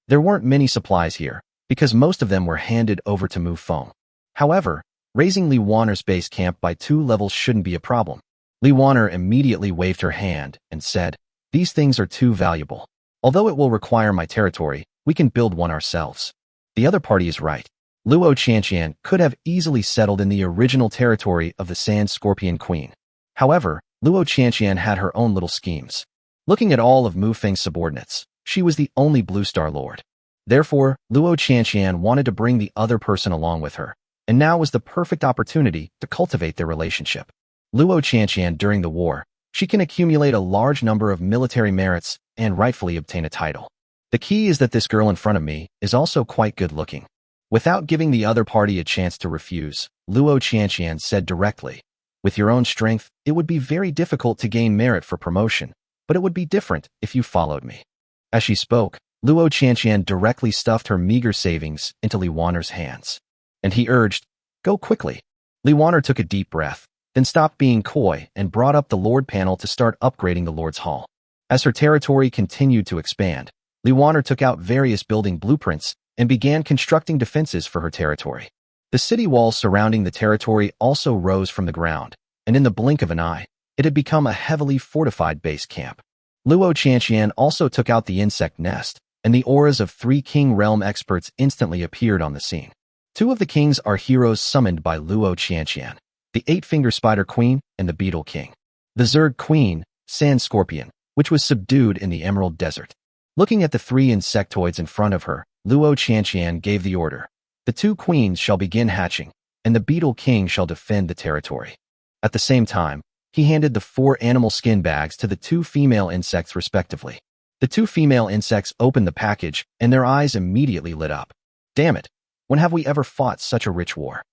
There weren't many supplies here, because most of them were handed over to Mufong. However, raising Li Wanner's base camp by 2 levels shouldn't be a problem. Li Wanner immediately waved her hand and said, "These things are too valuable. Although it will require my territory, we can build one ourselves." The other party is right. Luo Qianqian could have easily settled in the original territory of the Sand Scorpion Queen. However, Luo Qianqian had her own little schemes. Looking at all of Mufeng's subordinates, she was the only Blue Star Lord. Therefore, Luo Qianqian wanted to bring the other person along with her, and now was the perfect opportunity to cultivate their relationship. Luo Qianqian during the war, she can accumulate a large number of military merits and rightfully obtain a title. The key is that this girl in front of me is also quite good looking. Without giving the other party a chance to refuse, Luo Qianqian said directly, "With your own strength, it would be very difficult to gain merit for promotion, but it would be different if you followed me." As she spoke, Luo Qianqian directly stuffed her meager savings into Li Wanner's hands. And he urged, "Go quickly." Li Wanner took a deep breath, then stopped being coy and brought up the Lord panel to start upgrading the Lord's Hall. As her territory continued to expand, Li Wanner took out various building blueprints and began constructing defenses for her territory. The city walls surrounding the territory also rose from the ground, and in the blink of an eye, it had become a heavily fortified base camp. Luo Qianqian also took out the insect nest, and the auras of 3 King Realm experts instantly appeared on the scene. 2 of the kings are heroes summoned by Luo Qianqian, the 8-Finger Spider Queen and the Beetle King. The Zerg Queen, Sand Scorpion, which was subdued in the Emerald Desert. Looking at the 3 insectoids in front of her, Luo Qianqian gave the order. The 2 queens shall begin hatching, and the Beetle King shall defend the territory. At the same time, he handed the 4 animal skin bags to the 2 female insects respectively. The 2 female insects opened the package, and their eyes immediately lit up. Damn it, when have we ever fought such a rich war?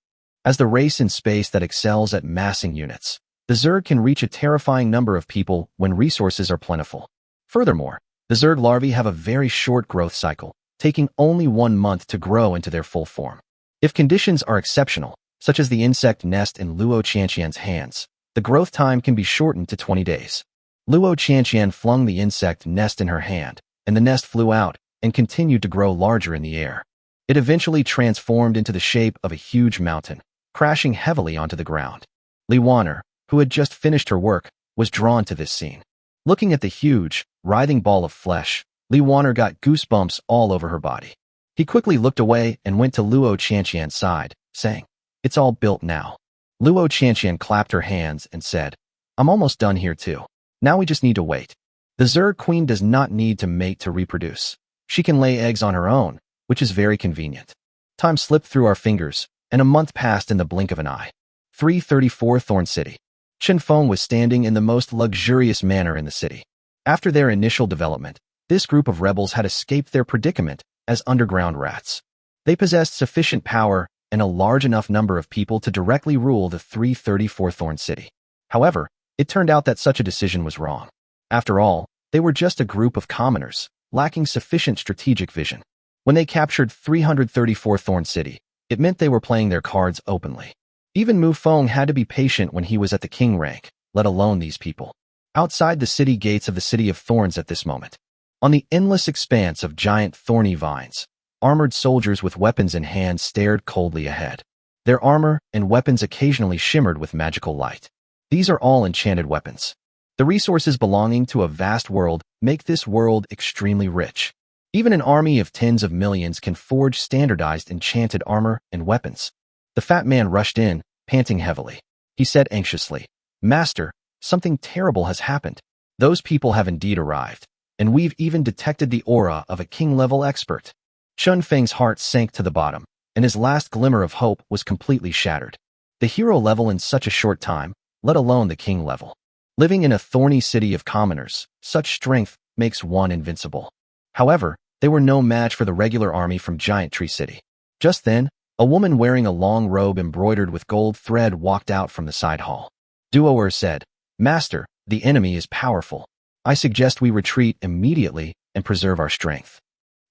As the race in space that excels at massing units, the Zerg can reach a terrifying number of people when resources are plentiful. Furthermore, the Zerg larvae have a very short growth cycle, taking only 1 month to grow into their full form. If conditions are exceptional, such as the insect nest in Luo Qianqian's hands, the growth time can be shortened to 20 days. Luo Qianqian flung the insect nest in her hand, and the nest flew out and continued to grow larger in the air. It eventually transformed into the shape of a huge mountain, crashing heavily onto the ground. Li Wanner, who had just finished her work, was drawn to this scene. Looking at the huge, writhing ball of flesh, Li Wanner got goosebumps all over her body. He quickly looked away and went to Luo Qianqian's side, saying, "It's all built now." Luo Qianqian clapped her hands and said, "I'm almost done here too. Now we just need to wait." The Zerg Queen does not need to mate to reproduce. She can lay eggs on her own, which is very convenient. Time slipped through our fingers, and a month passed in the blink of an eye. 334 Thorn City. Chen Feng was standing in the most luxurious manner in the city. After their initial development, this group of rebels had escaped their predicament as underground rats. They possessed sufficient power and a large enough number of people to directly rule the 334 Thorn City. However, it turned out that such a decision was wrong. After all, they were just a group of commoners, lacking sufficient strategic vision. When they captured 334 Thorn City, it meant they were playing their cards openly. Even Mufong had to be patient when he was at the king rank, let alone these people. outside the city gates of the City of Thorns at this moment. On the endless expanse of giant thorny vines, armored soldiers with weapons in hand stared coldly ahead. Their armor and weapons occasionally shimmered with magical light. These are all enchanted weapons. The resources belonging to a vast world make this world extremely rich. Even an army of tens of millions can forge standardized enchanted armor and weapons. The fat man rushed in, panting heavily. He said anxiously, "Master, something terrible has happened. Those people have indeed arrived, and we've even detected the aura of a king-level expert." Chun Feng's heart sank to the bottom, and his last glimmer of hope was completely shattered. The hero level in such a short time, let alone the king level. Living in a thorny city of commoners, such strength makes one invincible. However, they were no match for the regular army from Giant Tree City. Just then, a woman wearing a long robe embroidered with gold thread walked out from the side hall. Duoer said, "Master, the enemy is powerful. I suggest we retreat immediately and preserve our strength."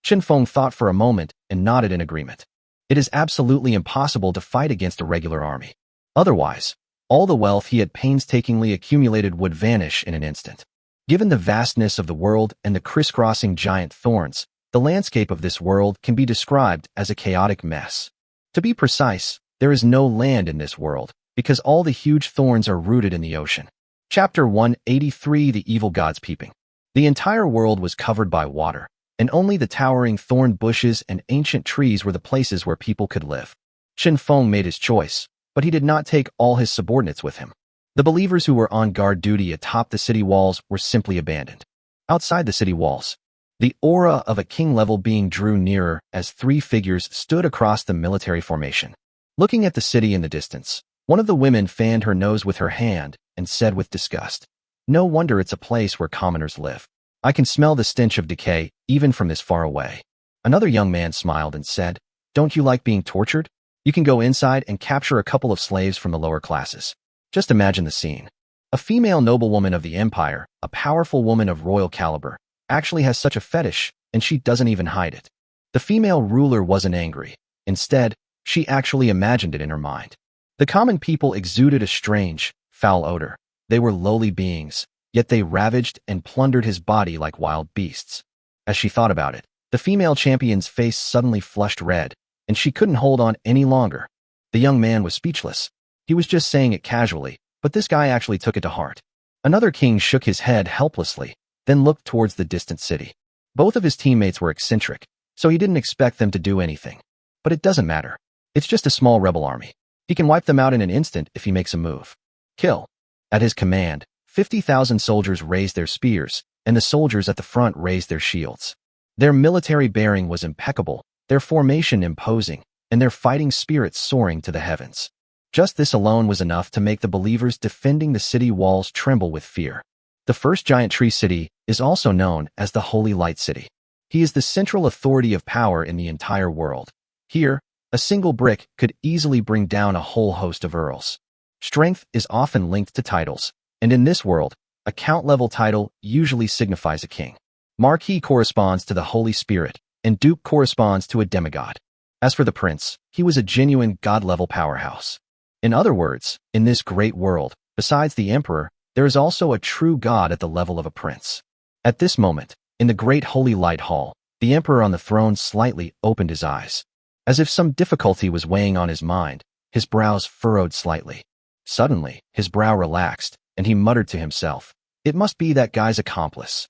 Chen Feng thought for a moment and nodded in agreement. It is absolutely impossible to fight against a regular army. Otherwise, all the wealth he had painstakingly accumulated would vanish in an instant. Given the vastness of the world and the crisscrossing giant thorns, the landscape of this world can be described as a chaotic mess. To be precise, there is no land in this world, because all the huge thorns are rooted in the ocean. Chapter 183: The Evil Gods Peeping. The entire world was covered by water, and only the towering thorn bushes and ancient trees were the places where people could live. Chen Feng made his choice, but he did not take all his subordinates with him. The believers who were on guard duty atop the city walls were simply abandoned. Outside the city walls, the aura of a king-level being drew nearer as three figures stood across the military formation. Looking at the city in the distance, one of the women fanned her nose with her hand and said with disgust, "No wonder it's a place where commoners live. I can smell the stench of decay even from this far away." Another young man smiled and said, "Don't you like being tortured? You can go inside and capture a couple of slaves from the lower classes." Just imagine the scene. A female noblewoman of the empire, a powerful woman of royal caliber, actually has such a fetish, and she doesn't even hide it. The female ruler wasn't angry. Instead, she actually imagined it in her mind. The common people exuded a strange, foul odor. They were lowly beings, yet they ravaged and plundered his body like wild beasts. As she thought about it, the female champion's face suddenly flushed red, and she couldn't hold on any longer. The young man was speechless. He was just saying it casually, but this guy actually took it to heart. Another king shook his head helplessly, then looked towards the distant city. Both of his teammates were eccentric, so he didn't expect them to do anything. But it doesn't matter. It's just a small rebel army. He can wipe them out in an instant if he makes a move. Kill. At his command, 50,000 soldiers raised their spears, and the soldiers at the front raised their shields. Their military bearing was impeccable, their formation imposing, and their fighting spirits soaring to the heavens. Just this alone was enough to make the believers defending the city walls tremble with fear. The first Giant Tree City is also known as the Holy Light City. He is the central authority of power in the entire world. Here, a single brick could easily bring down a whole host of earls. Strength is often linked to titles, and in this world, a count-level title usually signifies a king. Marquis corresponds to the Holy Spirit, and Duke corresponds to a demigod. As for the prince, he was a genuine god-level powerhouse. In other words, in this great world, besides the emperor, there is also a true god at the level of a prince. At this moment, in the great Holy Light Hall, the emperor on the throne slightly opened his eyes. As if some difficulty was weighing on his mind, his brows furrowed slightly. Suddenly, his brow relaxed, and he muttered to himself, "It must be that guy's accomplice."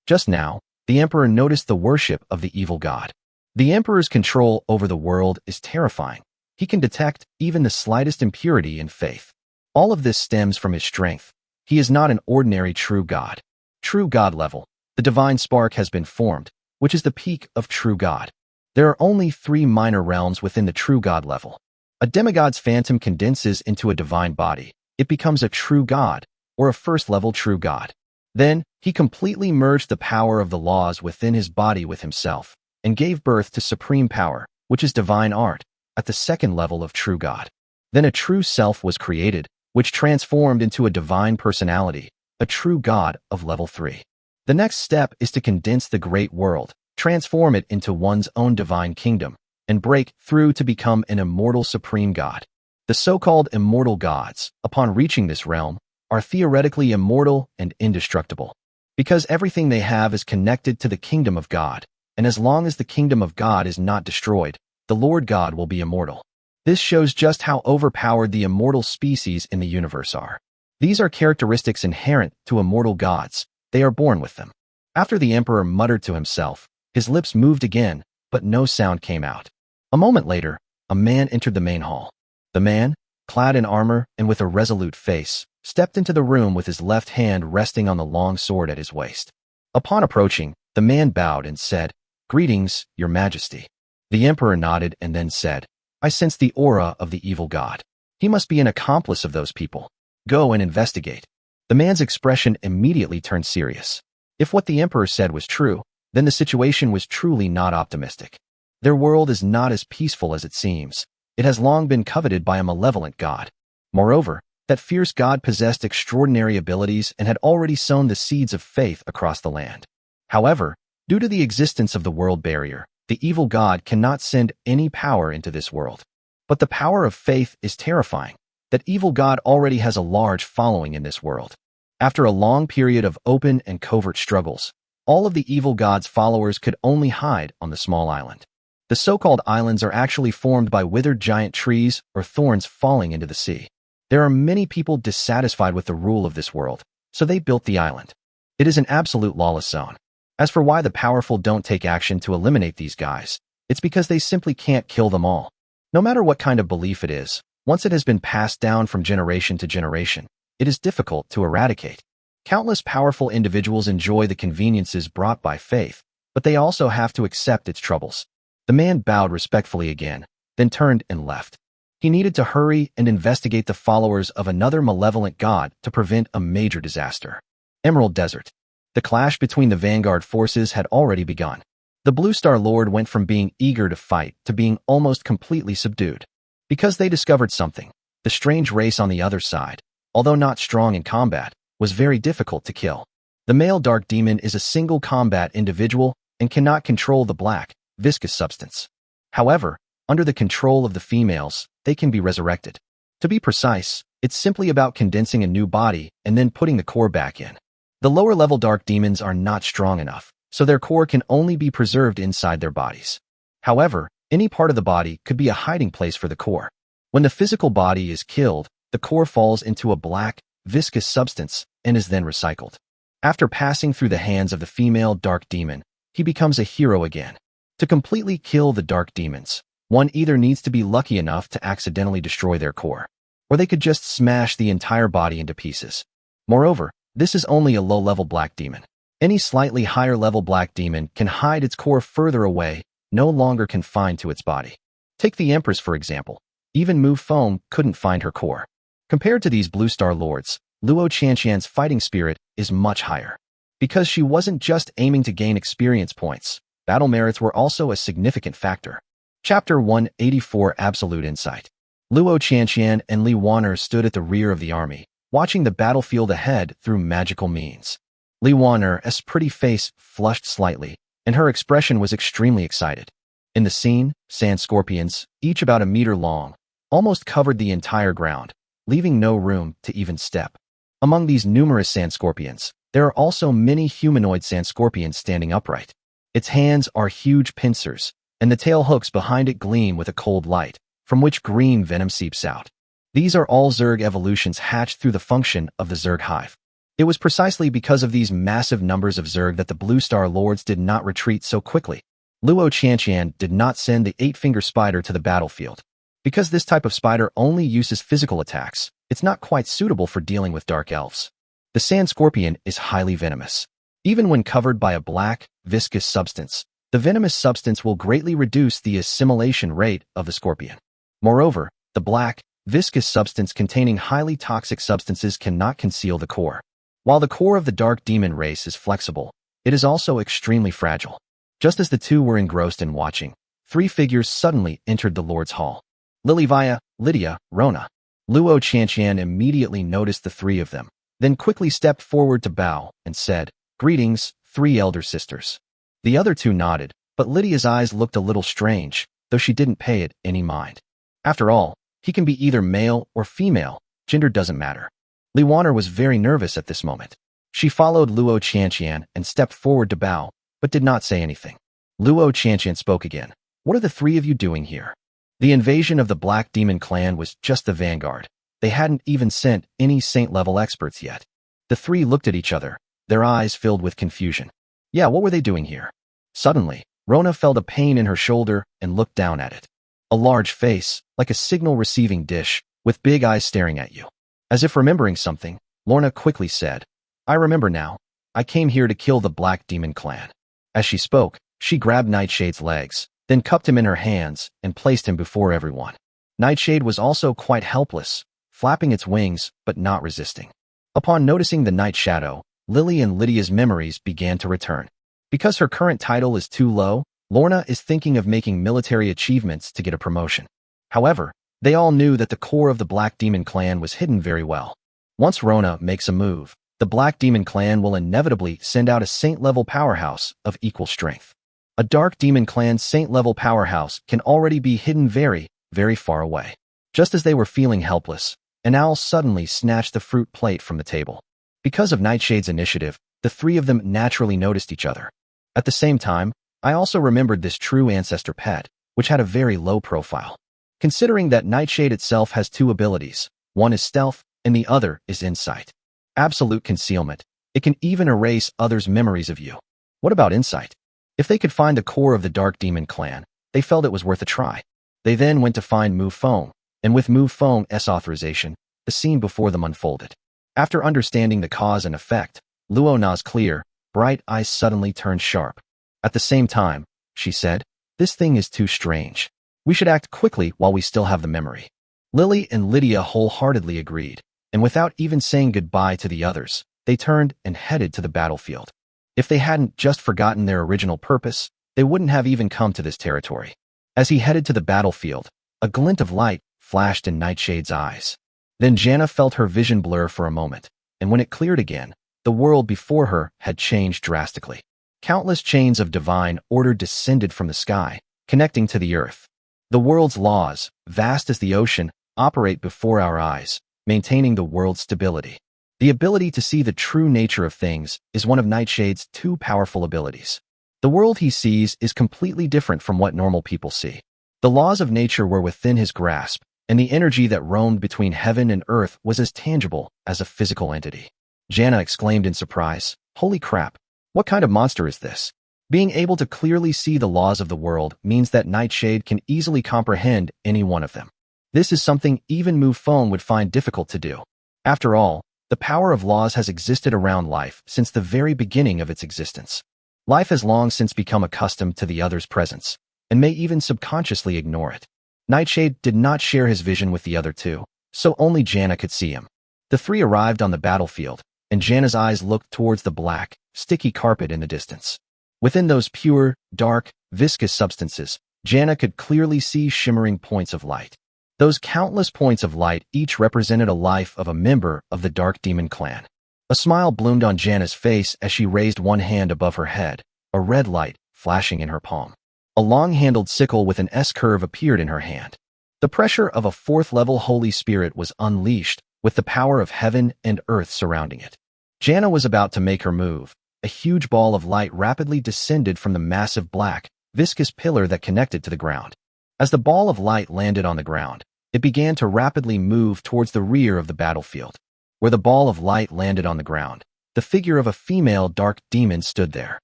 Just now, the emperor noticed the worship of the evil god. The emperor's control over the world is terrifying. He can detect even the slightest impurity in faith. All of this stems from his strength. He is not an ordinary true god. True god level. The divine spark has been formed, which is the peak of true god. There are only 3 minor realms within the true god level. A demigod's phantom condenses into a divine body. It becomes a true god, or a first-level true god. Then, he completely merged the power of the laws within his body with himself, and gave birth to supreme power, which is divine art, at the second level of true god. Then a true self was created, which transformed into a divine personality, a true god of level 3. The next step is to condense the great world, transform it into one's own divine kingdom, and break through to become an immortal supreme god. The so-called immortal gods, upon reaching this realm, are theoretically immortal and indestructible, because everything they have is connected to the kingdom of God, and as long as the kingdom of God is not destroyed, the Lord God will be immortal. This shows just how overpowered the immortal species in the universe are. These are characteristics inherent to immortal gods. They are born with them. After the emperor muttered to himself, his lips moved again, but no sound came out. A moment later, a man entered the main hall. The man, clad in armor and with a resolute face, stepped into the room with his left hand resting on the long sword at his waist. Upon approaching, the man bowed and said, "Greetings, your majesty." The emperor nodded and then said, "I sense the aura of the evil god. He must be an accomplice of those people. Go and investigate." The man's expression immediately turned serious. If what the emperor said was true, then the situation was truly not optimistic. Their world is not as peaceful as it seems. It has long been coveted by a malevolent god. Moreover, that fierce god possessed extraordinary abilities and had already sown the seeds of faith across the land. However, due to the existence of the world barrier, the evil god cannot send any power into this world. But the power of faith is terrifying. That evil god already has a large following in this world. After a long period of open and covert struggles, all of the evil god's followers could only hide on the small island. The so-called islands are actually formed by withered giant trees or thorns falling into the sea. There are many people dissatisfied with the rule of this world, so they built the island. It is an absolute lawless zone. As for why the powerful don't take action to eliminate these guys, it's because they simply can't kill them all. No matter what kind of belief it is, once it has been passed down from generation to generation, it is difficult to eradicate. Countless powerful individuals enjoy the conveniences brought by faith, but they also have to accept its troubles. The man bowed respectfully again, then turned and left. He needed to hurry and investigate the followers of another malevolent god to prevent a major disaster. Emerald Desert. The clash between the vanguard forces had already begun. The Blue Star Lord went from being eager to fight to being almost completely subdued. Because they discovered something, the strange race on the other side, although not strong in combat, was very difficult to kill. The male dark demon is a single combat individual and cannot control the black, viscous substance. However, under the control of the females, they can be resurrected. To be precise, it's simply about condensing a new body and then putting the core back in. The lower-level dark demons are not strong enough, so their core can only be preserved inside their bodies. However, any part of the body could be a hiding place for the core. When the physical body is killed, the core falls into a black, viscous substance and is then recycled. After passing through the hands of the female dark demon, he becomes a hero again. To completely kill the dark demons, one either needs to be lucky enough to accidentally destroy their core, or they could just smash the entire body into pieces. Moreover, this is only a low-level black demon. Any slightly higher-level black demon can hide its core further away, no longer confined to its body. Take the Empress, for example. Even Mufong couldn't find her core. Compared to these Blue Star Lords, Luo Qianqian's fighting spirit is much higher. Because she wasn't just aiming to gain experience points, battle merits were also a significant factor. Chapter 184 Absolute Insight. Luo Qianqian and Li Waner stood at the rear of the army, watching the battlefield ahead through magical means. Li Waner's pretty face flushed slightly, and her expression was extremely excited. In the scene, sand scorpions, each about a meter long, almost covered the entire ground, leaving no room to even step. Among these numerous sand scorpions, there are also many humanoid sand scorpions standing upright. Its hands are huge pincers, and the tail hooks behind it gleam with a cold light, from which green venom seeps out. These are all Zerg evolutions hatched through the function of the Zerg hive. It was precisely because of these massive numbers of Zerg that the Blue Star Lords did not retreat so quickly. Luo Qianqian did not send the 8-finger spider to the battlefield. Because this type of spider only uses physical attacks, it's not quite suitable for dealing with dark elves. The sand scorpion is highly venomous. Even when covered by a black, viscous substance, the venomous substance will greatly reduce the assimilation rate of the scorpion. Moreover, the black, viscous substance containing highly toxic substances cannot conceal the core. While the core of the dark demon race is flexible, it is also extremely fragile. Just as the two were engrossed in watching, 3 figures suddenly entered the Lord's Hall. Lilivaya, Lydia, Rona. Luo Qianqian immediately noticed the 3 of them, then quickly stepped forward to bow and said, "Greetings, 3 elder sisters." The other 2 nodded, but Lydia's eyes looked a little strange, though she didn't pay it any mind. After all, he can be either male or female, gender doesn't matter. Li Wanner was very nervous at this moment. She followed Luo Qianqian and stepped forward to bow, but did not say anything. Luo Qianqian spoke again. What are the three of you doing here? The invasion of the Black Demon clan was just the vanguard. They hadn't even sent any saint-level experts yet. The three looked at each other, their eyes filled with confusion. Yeah, what were they doing here? Suddenly, Rona felt a pain in her shoulder and looked down at it. A large face, like a signal-receiving dish, with big eyes staring at you. As if remembering something, Lorna quickly said, I remember now. I came here to kill the Black Demon clan. As she spoke, she grabbed Nightshade's legs, then cupped him in her hands and placed him before everyone. Nightshade was also quite helpless, flapping its wings but not resisting. Upon noticing the night shadow, Lily and Lydia's memories began to return. Because her current title is too low, Lorna is thinking of making military achievements to get a promotion. However, they all knew that the core of the Black Demon clan was hidden very well. Once Rona makes a move, the Black Demon clan will inevitably send out a saint-level powerhouse of equal strength. A Dark Demon clan's saint-level powerhouse can already be hidden very, very far away. Just as they were feeling helpless, an owl suddenly snatched the fruit plate from the table. Because of Nightshade's initiative, the three of them naturally noticed each other. At the same time, I also remembered this true ancestor pet, which had a very low profile. Considering that Nightshade itself has two abilities, one is stealth and the other is insight. Absolute concealment. It can even erase others' memories of you. What about insight? If they could find the core of the Dark Demon clan, they felt it was worth a try. They then went to find Mufong, and with Mufong's authorization, the scene before them unfolded. After understanding the cause and effect, Luo Na's clear, bright eyes suddenly turned sharp. At the same time, she said, this thing is too strange. We should act quickly while we still have the memory. Lily and Lydia wholeheartedly agreed, and without even saying goodbye to the others, they turned and headed to the battlefield. If they hadn't just forgotten their original purpose, they wouldn't have even come to this territory. As he headed to the battlefield, a glint of light flashed in Nightshade's eyes. Then Janna felt her vision blur for a moment, and when it cleared again, the world before her had changed drastically. Countless chains of divine order descended from the sky, connecting to the earth. The world's laws, vast as the ocean, operate before our eyes, maintaining the world's stability. The ability to see the true nature of things is one of Nightshade's two powerful abilities. The world he sees is completely different from what normal people see. The laws of nature were within his grasp, and the energy that roamed between heaven and earth was as tangible as a physical entity. Janna exclaimed in surprise, holy crap, what kind of monster is this? Being able to clearly see the laws of the world means that Nightshade can easily comprehend any one of them. This is something even Mufong would find difficult to do. After all, the power of laws has existed around life since the very beginning of its existence. Life has long since become accustomed to the other's presence, and may even subconsciously ignore it. Nightshade did not share his vision with the other two, so only Janna could see him. The three arrived on the battlefield, and Janna's eyes looked towards the black, sticky carpet in the distance. Within those pure, dark, viscous substances, Janna could clearly see shimmering points of light. Those countless points of light each represented a life of a member of the Dark Demon clan. A smile bloomed on Janna's face as she raised one hand above her head, a red light flashing in her palm. A long-handled sickle with an S-curve appeared in her hand. The pressure of a fourth-level Holy Spirit was unleashed, with the power of heaven and earth surrounding it. Janna was about to make her move. A huge ball of light rapidly descended from the massive black, viscous pillar that connected to the ground. As the ball of light landed on the ground, it began to rapidly move towards the rear of the battlefield. Where the ball of light landed on the ground, the figure of a female dark demon stood there.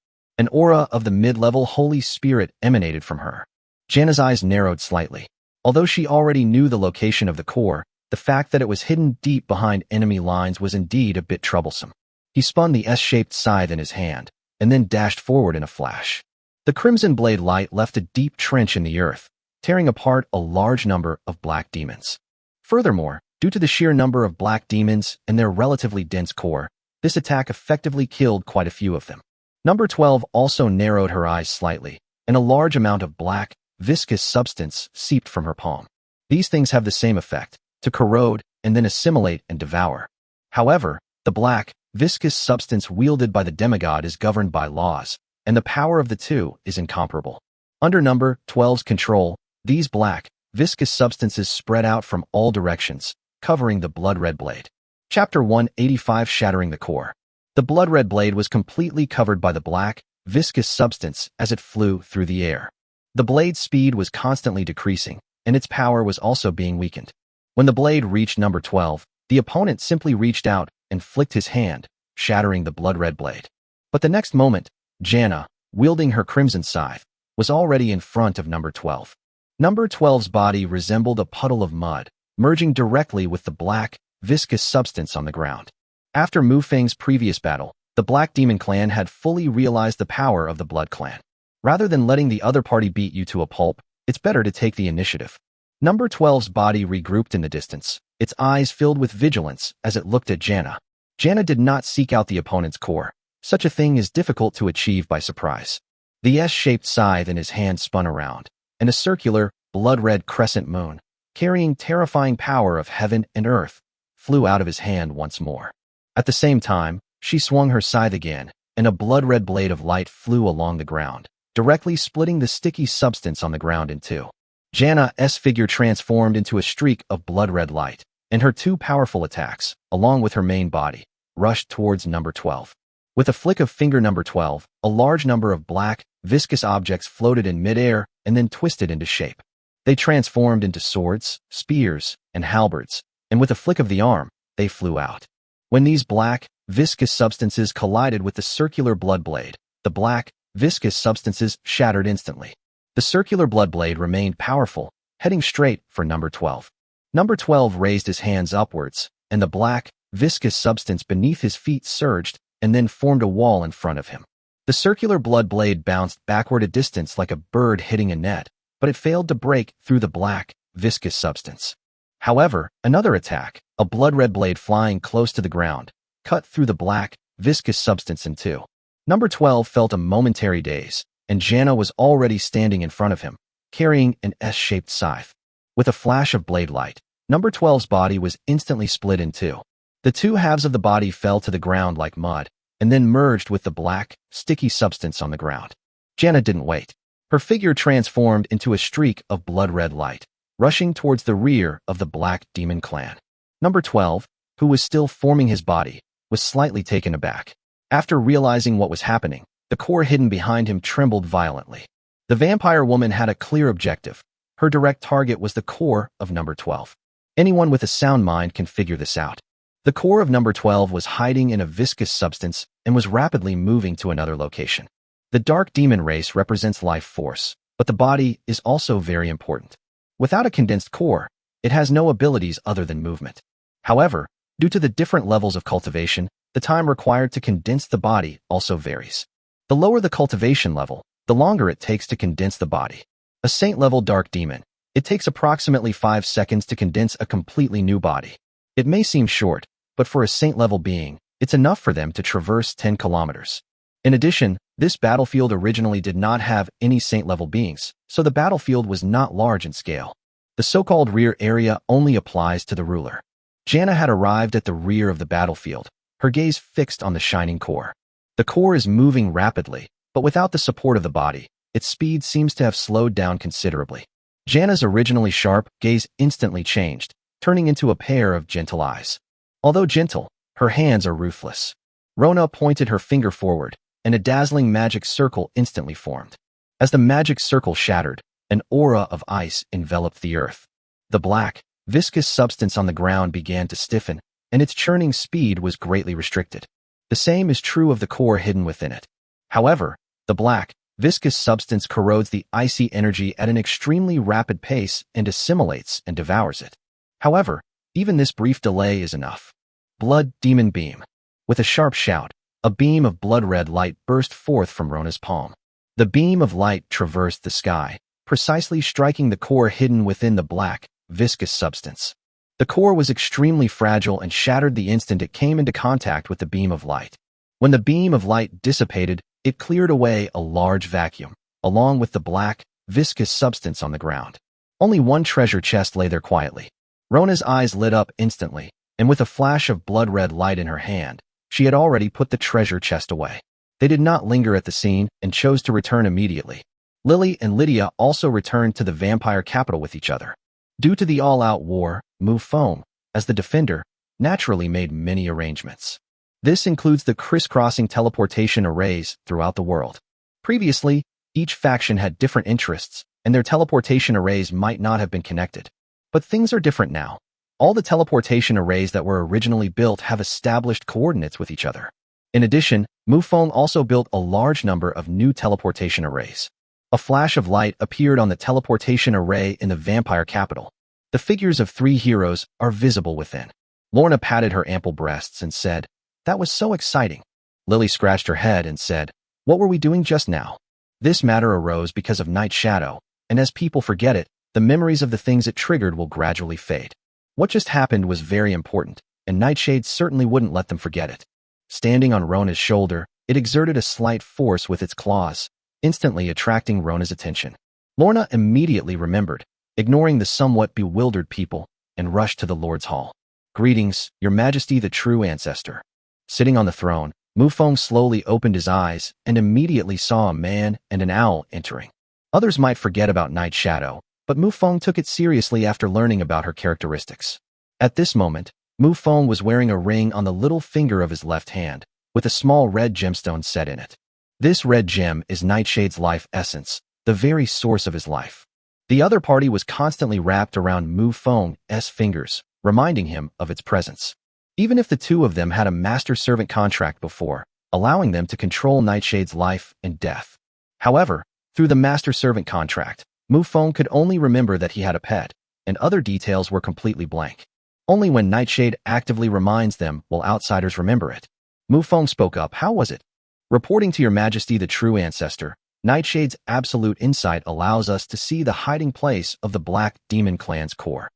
An aura of the mid-level Holy Spirit emanated from her. Janna's eyes narrowed slightly. Although she already knew the location of the core, the fact that it was hidden deep behind enemy lines was indeed a bit troublesome. He spun the S-shaped scythe in his hand, and then dashed forward in a flash. The crimson blade light left a deep trench in the earth, tearing apart a large number of black demons. Furthermore, due to the sheer number of black demons and their relatively dense core, this attack effectively killed quite a few of them. Number 12 also narrowed her eyes slightly, and a large amount of black, viscous substance seeped from her palm. These things have the same effect, to corrode and then assimilate and devour. However, the black, viscous substance wielded by the demigod is governed by laws, and the power of the two is incomparable. Under number 12's control, these black, viscous substances spread out from all directions, covering the blood-red blade. Chapter 185 Shattering the Core. The blood-red blade was completely covered by the black, viscous substance as it flew through the air. The blade's speed was constantly decreasing, and its power was also being weakened. When the blade reached number 12, the opponent simply reached out and flicked his hand, shattering the blood-red blade. But the next moment, Janna, wielding her crimson scythe, was already in front of number 12. Number 12's body resembled a puddle of mud, merging directly with the black, viscous substance on the ground. After Mufong's previous battle, the Black Demon Clan had fully realized the power of the Blood Clan. Rather than letting the other party beat you to a pulp, it's better to take the initiative. Number 12's body regrouped in the distance, its eyes filled with vigilance as it looked at Janna. Janna did not seek out the opponent's core. Such a thing is difficult to achieve by surprise. The S-shaped scythe in his hand spun around, and a circular, blood-red crescent moon, carrying terrifying power of heaven and earth, flew out of his hand once more. At the same time, she swung her scythe again, and a blood-red blade of light flew along the ground, directly splitting the sticky substance on the ground in two. Janna's figure transformed into a streak of blood-red light, and her two powerful attacks, along with her main body, rushed towards number 12. With a flick of finger number 12, a large number of black, viscous objects floated in midair and then twisted into shape. They transformed into swords, spears, and halberds, and with a flick of the arm, they flew out. When these black, viscous substances collided with the circular blood blade, the black, viscous substances shattered instantly. The circular blood blade remained powerful, heading straight for number 12. Number 12 raised his hands upwards, and the black, viscous substance beneath his feet surged and then formed a wall in front of him. The circular blood blade bounced backward a distance like a bird hitting a net, but it failed to break through the black, viscous substance. However, another attack, a blood-red blade flying close to the ground, cut through the black, viscous substance in two. Number 12 felt a momentary daze, and Janna was already standing in front of him, carrying an S-shaped scythe. With a flash of blade light, number 12's body was instantly split in two. The two halves of the body fell to the ground like mud, and then merged with the black, sticky substance on the ground. Janna didn't wait. Her figure transformed into a streak of blood-red light, rushing towards the rear of the Black Demon Clan. Number 12, who was still forming his body, was slightly taken aback. After realizing what was happening, the core hidden behind him trembled violently. The vampire woman had a clear objective. Her direct target was the core of number 12. Anyone with a sound mind can figure this out. The core of number 12 was hiding in a viscous substance and was rapidly moving to another location. The dark demon race represents life force, but the body is also very important. Without a condensed core, it has no abilities other than movement. However, due to the different levels of cultivation, the time required to condense the body also varies. The lower the cultivation level, the longer it takes to condense the body. A saint-level dark demon, it takes approximately 5 seconds to condense a completely new body. It may seem short, but for a saint-level being, it's enough for them to traverse 10 kilometers. In addition, this battlefield originally did not have any saint-level beings, so the battlefield was not large in scale. The so-called rear area only applies to the ruler. Janna had arrived at the rear of the battlefield, her gaze fixed on the shining core. The core is moving rapidly, but without the support of the body, its speed seems to have slowed down considerably. Janna's originally sharp gaze instantly changed, turning into a pair of gentle eyes. Although gentle, her hands are ruthless. Rona pointed her finger forward, and a dazzling magic circle instantly formed. As the magic circle shattered, an aura of ice enveloped the earth. The black, viscous substance on the ground began to stiffen, and its churning speed was greatly restricted. The same is true of the core hidden within it. However, the black, viscous substance corrodes the icy energy at an extremely rapid pace and assimilates and devours it. However, even this brief delay is enough. Blood Demon Beam. With a sharp shout, a beam of blood-red light burst forth from Rona's palm. The beam of light traversed the sky, precisely striking the core hidden within the black, viscous substance. The core was extremely fragile and shattered the instant it came into contact with the beam of light. When the beam of light dissipated, it cleared away a large vacuum, along with the black, viscous substance on the ground. Only one treasure chest lay there quietly. Rona's eyes lit up instantly, and with a flash of blood-red light in her hand, she had already put the treasure chest away. They did not linger at the scene and chose to return immediately. Lily and Lydia also returned to the vampire capital with each other. Due to the all-out war, Mufong, as the defender, naturally made many arrangements. This includes the crisscrossing teleportation arrays throughout the world. Previously, each faction had different interests, and their teleportation arrays might not have been connected. But things are different now. All the teleportation arrays that were originally built have established coordinates with each other. In addition, Mufong also built a large number of new teleportation arrays. A flash of light appeared on the teleportation array in the vampire capital. The figures of 3 heroes are visible within. Lorna patted her ample breasts and said, "That was so exciting." Lily scratched her head and said, "What were we doing just now?" This matter arose because of Night Shadow, and as people forget it, the memories of the things it triggered will gradually fade. What just happened was very important, and Nightshade certainly wouldn't let them forget it. Standing on Rona's shoulder, it exerted a slight force with its claws, instantly attracting Rona's attention. Lorna immediately remembered, ignoring the somewhat bewildered people, and rushed to the Lord's Hall. "Greetings, Your Majesty the true ancestor." Sitting on the throne, Mufong slowly opened his eyes and immediately saw a man and an owl entering. Others might forget about Night Shadow, but Mufong took it seriously after learning about her characteristics. At this moment, Mufong was wearing a ring on the little finger of his left hand, with a small red gemstone set in it. This red gem is Nightshade's life essence, the very source of his life. The other party was constantly wrapped around Mufong's fingers, reminding him of its presence. Even if the two of them had a master-servant contract before, allowing them to control Nightshade's life and death. However, through the master-servant contract, Mufong could only remember that he had a pet, and other details were completely blank. Only when Nightshade actively reminds them will outsiders remember it. Mufong spoke up, "How was it?" "Reporting to Your Majesty the true ancestor, Nightshade's absolute insight allows us to see the hiding place of the Black Demon Clan's core."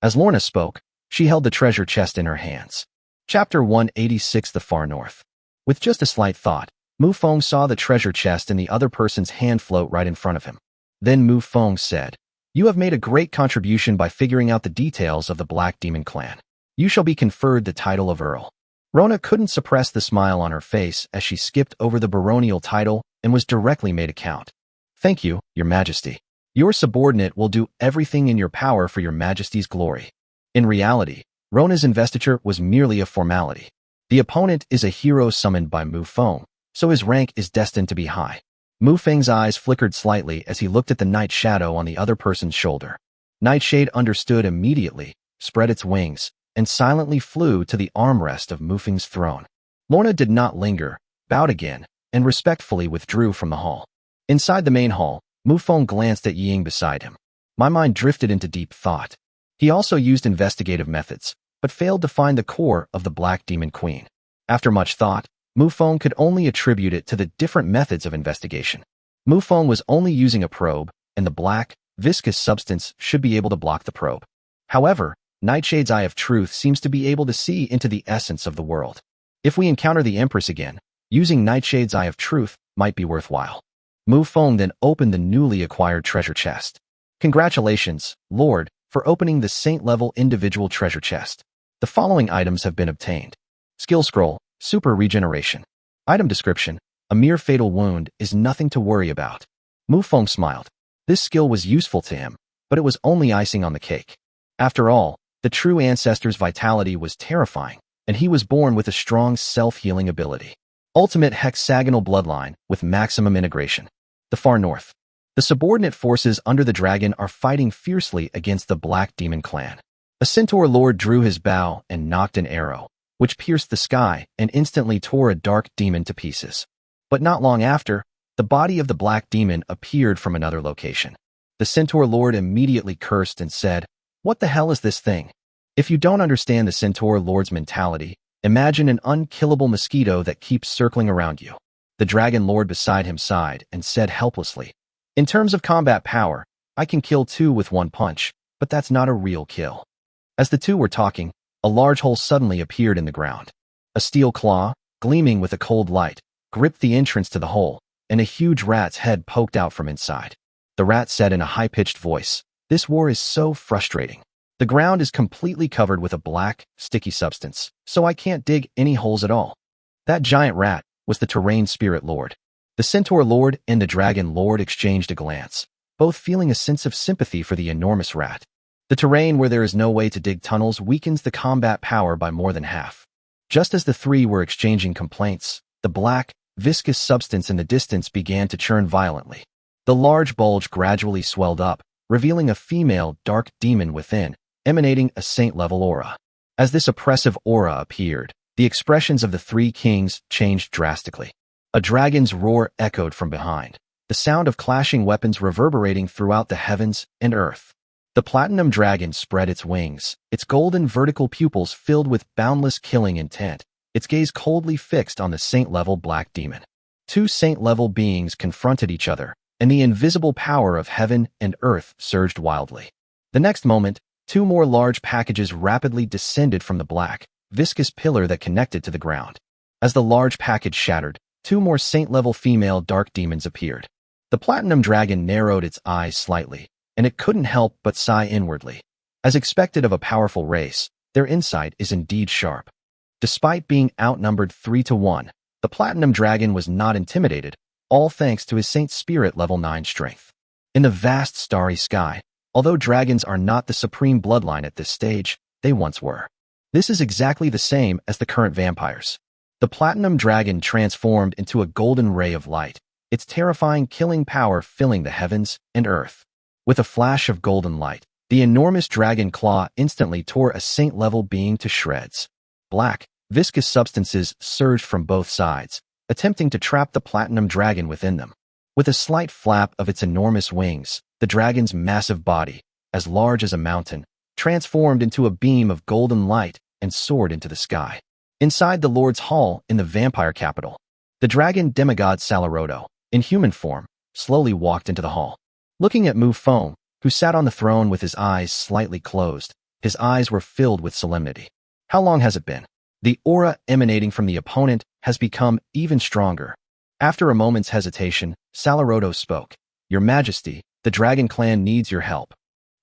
As Lorna spoke, she held the treasure chest in her hands. Chapter 186, The Far North. With just a slight thought, Mufong saw the treasure chest in the other person's hand float right in front of him. Then Mufong said, "You have made a great contribution by figuring out the details of the Black Demon Clan. You shall be conferred the title of Earl." Rona couldn't suppress the smile on her face as she skipped over the baronial title and was directly made a count. "Thank you, Your Majesty. Your subordinate will do everything in your power for Your Majesty's glory." In reality, Rona's investiture was merely a formality. The opponent is a hero summoned by Mufong, so his rank is destined to be high. Mufeng's eyes flickered slightly as he looked at the Night Shadow on the other person's shoulder. Nightshade understood immediately, spread its wings, and silently flew to the armrest of Mufeng's throne. Lorna did not linger, bowed again, and respectfully withdrew from the hall. Inside the main hall, Mufong glanced at Ying beside him. My mind drifted into deep thought. He also used investigative methods, but failed to find the core of the Black Demon Queen. After much thought, Mufong could only attribute it to the different methods of investigation. Mufong was only using a probe, and the black, viscous substance should be able to block the probe. However, Nightshade's Eye of Truth seems to be able to see into the essence of the world. If we encounter the Empress again, using Nightshade's Eye of Truth might be worthwhile. Mufong then opened the newly acquired treasure chest. "Congratulations, Lord, for opening the Saint-level individual treasure chest. The following items have been obtained. Skill Scroll, Super Regeneration. Item description, a mere fatal wound is nothing to worry about." Mufong smiled. This skill was useful to him, but it was only icing on the cake. After all, the true ancestor's vitality was terrifying, and he was born with a strong self-healing ability. Ultimate hexagonal bloodline with maximum integration. The Far North. The subordinate forces under the dragon are fighting fiercely against the Black Demon Clan. A centaur lord drew his bow and knocked an arrow, which pierced the sky and instantly tore a dark demon to pieces. But not long after, the body of the black demon appeared from another location. The centaur lord immediately cursed and said, "What the hell is this thing?" If you don't understand the centaur lord's mentality, imagine an unkillable mosquito that keeps circling around you. The dragon lord beside him sighed and said helplessly, "In terms of combat power, I can kill 2 with 1 punch, but that's not a real kill." As the two were talking, a large hole suddenly appeared in the ground. A steel claw, gleaming with a cold light, gripped the entrance to the hole, and a huge rat's head poked out from inside. The rat said in a high-pitched voice, "This war is so frustrating. The ground is completely covered with a black, sticky substance, so I can't dig any holes at all." That giant rat was the Terrain Spirit Lord. The Centaur Lord and the Dragon Lord exchanged a glance, both feeling a sense of sympathy for the enormous rat. The terrain where there is no way to dig tunnels weakens the combat power by more than half. Just as the three were exchanging complaints, the black, viscous substance in the distance began to churn violently. The large bulge gradually swelled up, revealing a female dark demon within, emanating a saint-level aura. As this oppressive aura appeared, the expressions of the three kings changed drastically. A dragon's roar echoed from behind, the sound of clashing weapons reverberating throughout the heavens and earth. The platinum dragon spread its wings, its golden vertical pupils filled with boundless killing intent, its gaze coldly fixed on the saint-level black demon. Two saint-level beings confronted each other, and the invisible power of heaven and earth surged wildly. The next moment, two more large packages rapidly descended from the black, viscous pillar that connected to the ground. As the large package shattered, two more saint-level female dark demons appeared. The platinum dragon narrowed its eyes slightly, and it couldn't help but sigh inwardly. As expected of a powerful race, their insight is indeed sharp. Despite being outnumbered 3-1, the platinum dragon was not intimidated, all thanks to his Saint Spirit level 9 strength. In the vast starry sky, although dragons are not the supreme bloodline at this stage, they once were. This is exactly the same as the current vampires. The platinum dragon transformed into a golden ray of light, its terrifying killing power filling the heavens and earth. With a flash of golden light, the enormous dragon claw instantly tore a saint-level being to shreds. Black, viscous substances surged from both sides, attempting to trap the platinum dragon within them. With a slight flap of its enormous wings, the dragon's massive body, as large as a mountain, transformed into a beam of golden light and soared into the sky. Inside the Lord's Hall in the vampire capital, the dragon demigod Salaroto, in human form, slowly walked into the hall. Looking at Mufong, who sat on the throne with his eyes slightly closed, his eyes were filled with solemnity. How long has it been? The aura emanating from the opponent has become even stronger. After a moment's hesitation, Salaroto spoke. Your Majesty, the Dragon Clan needs your help.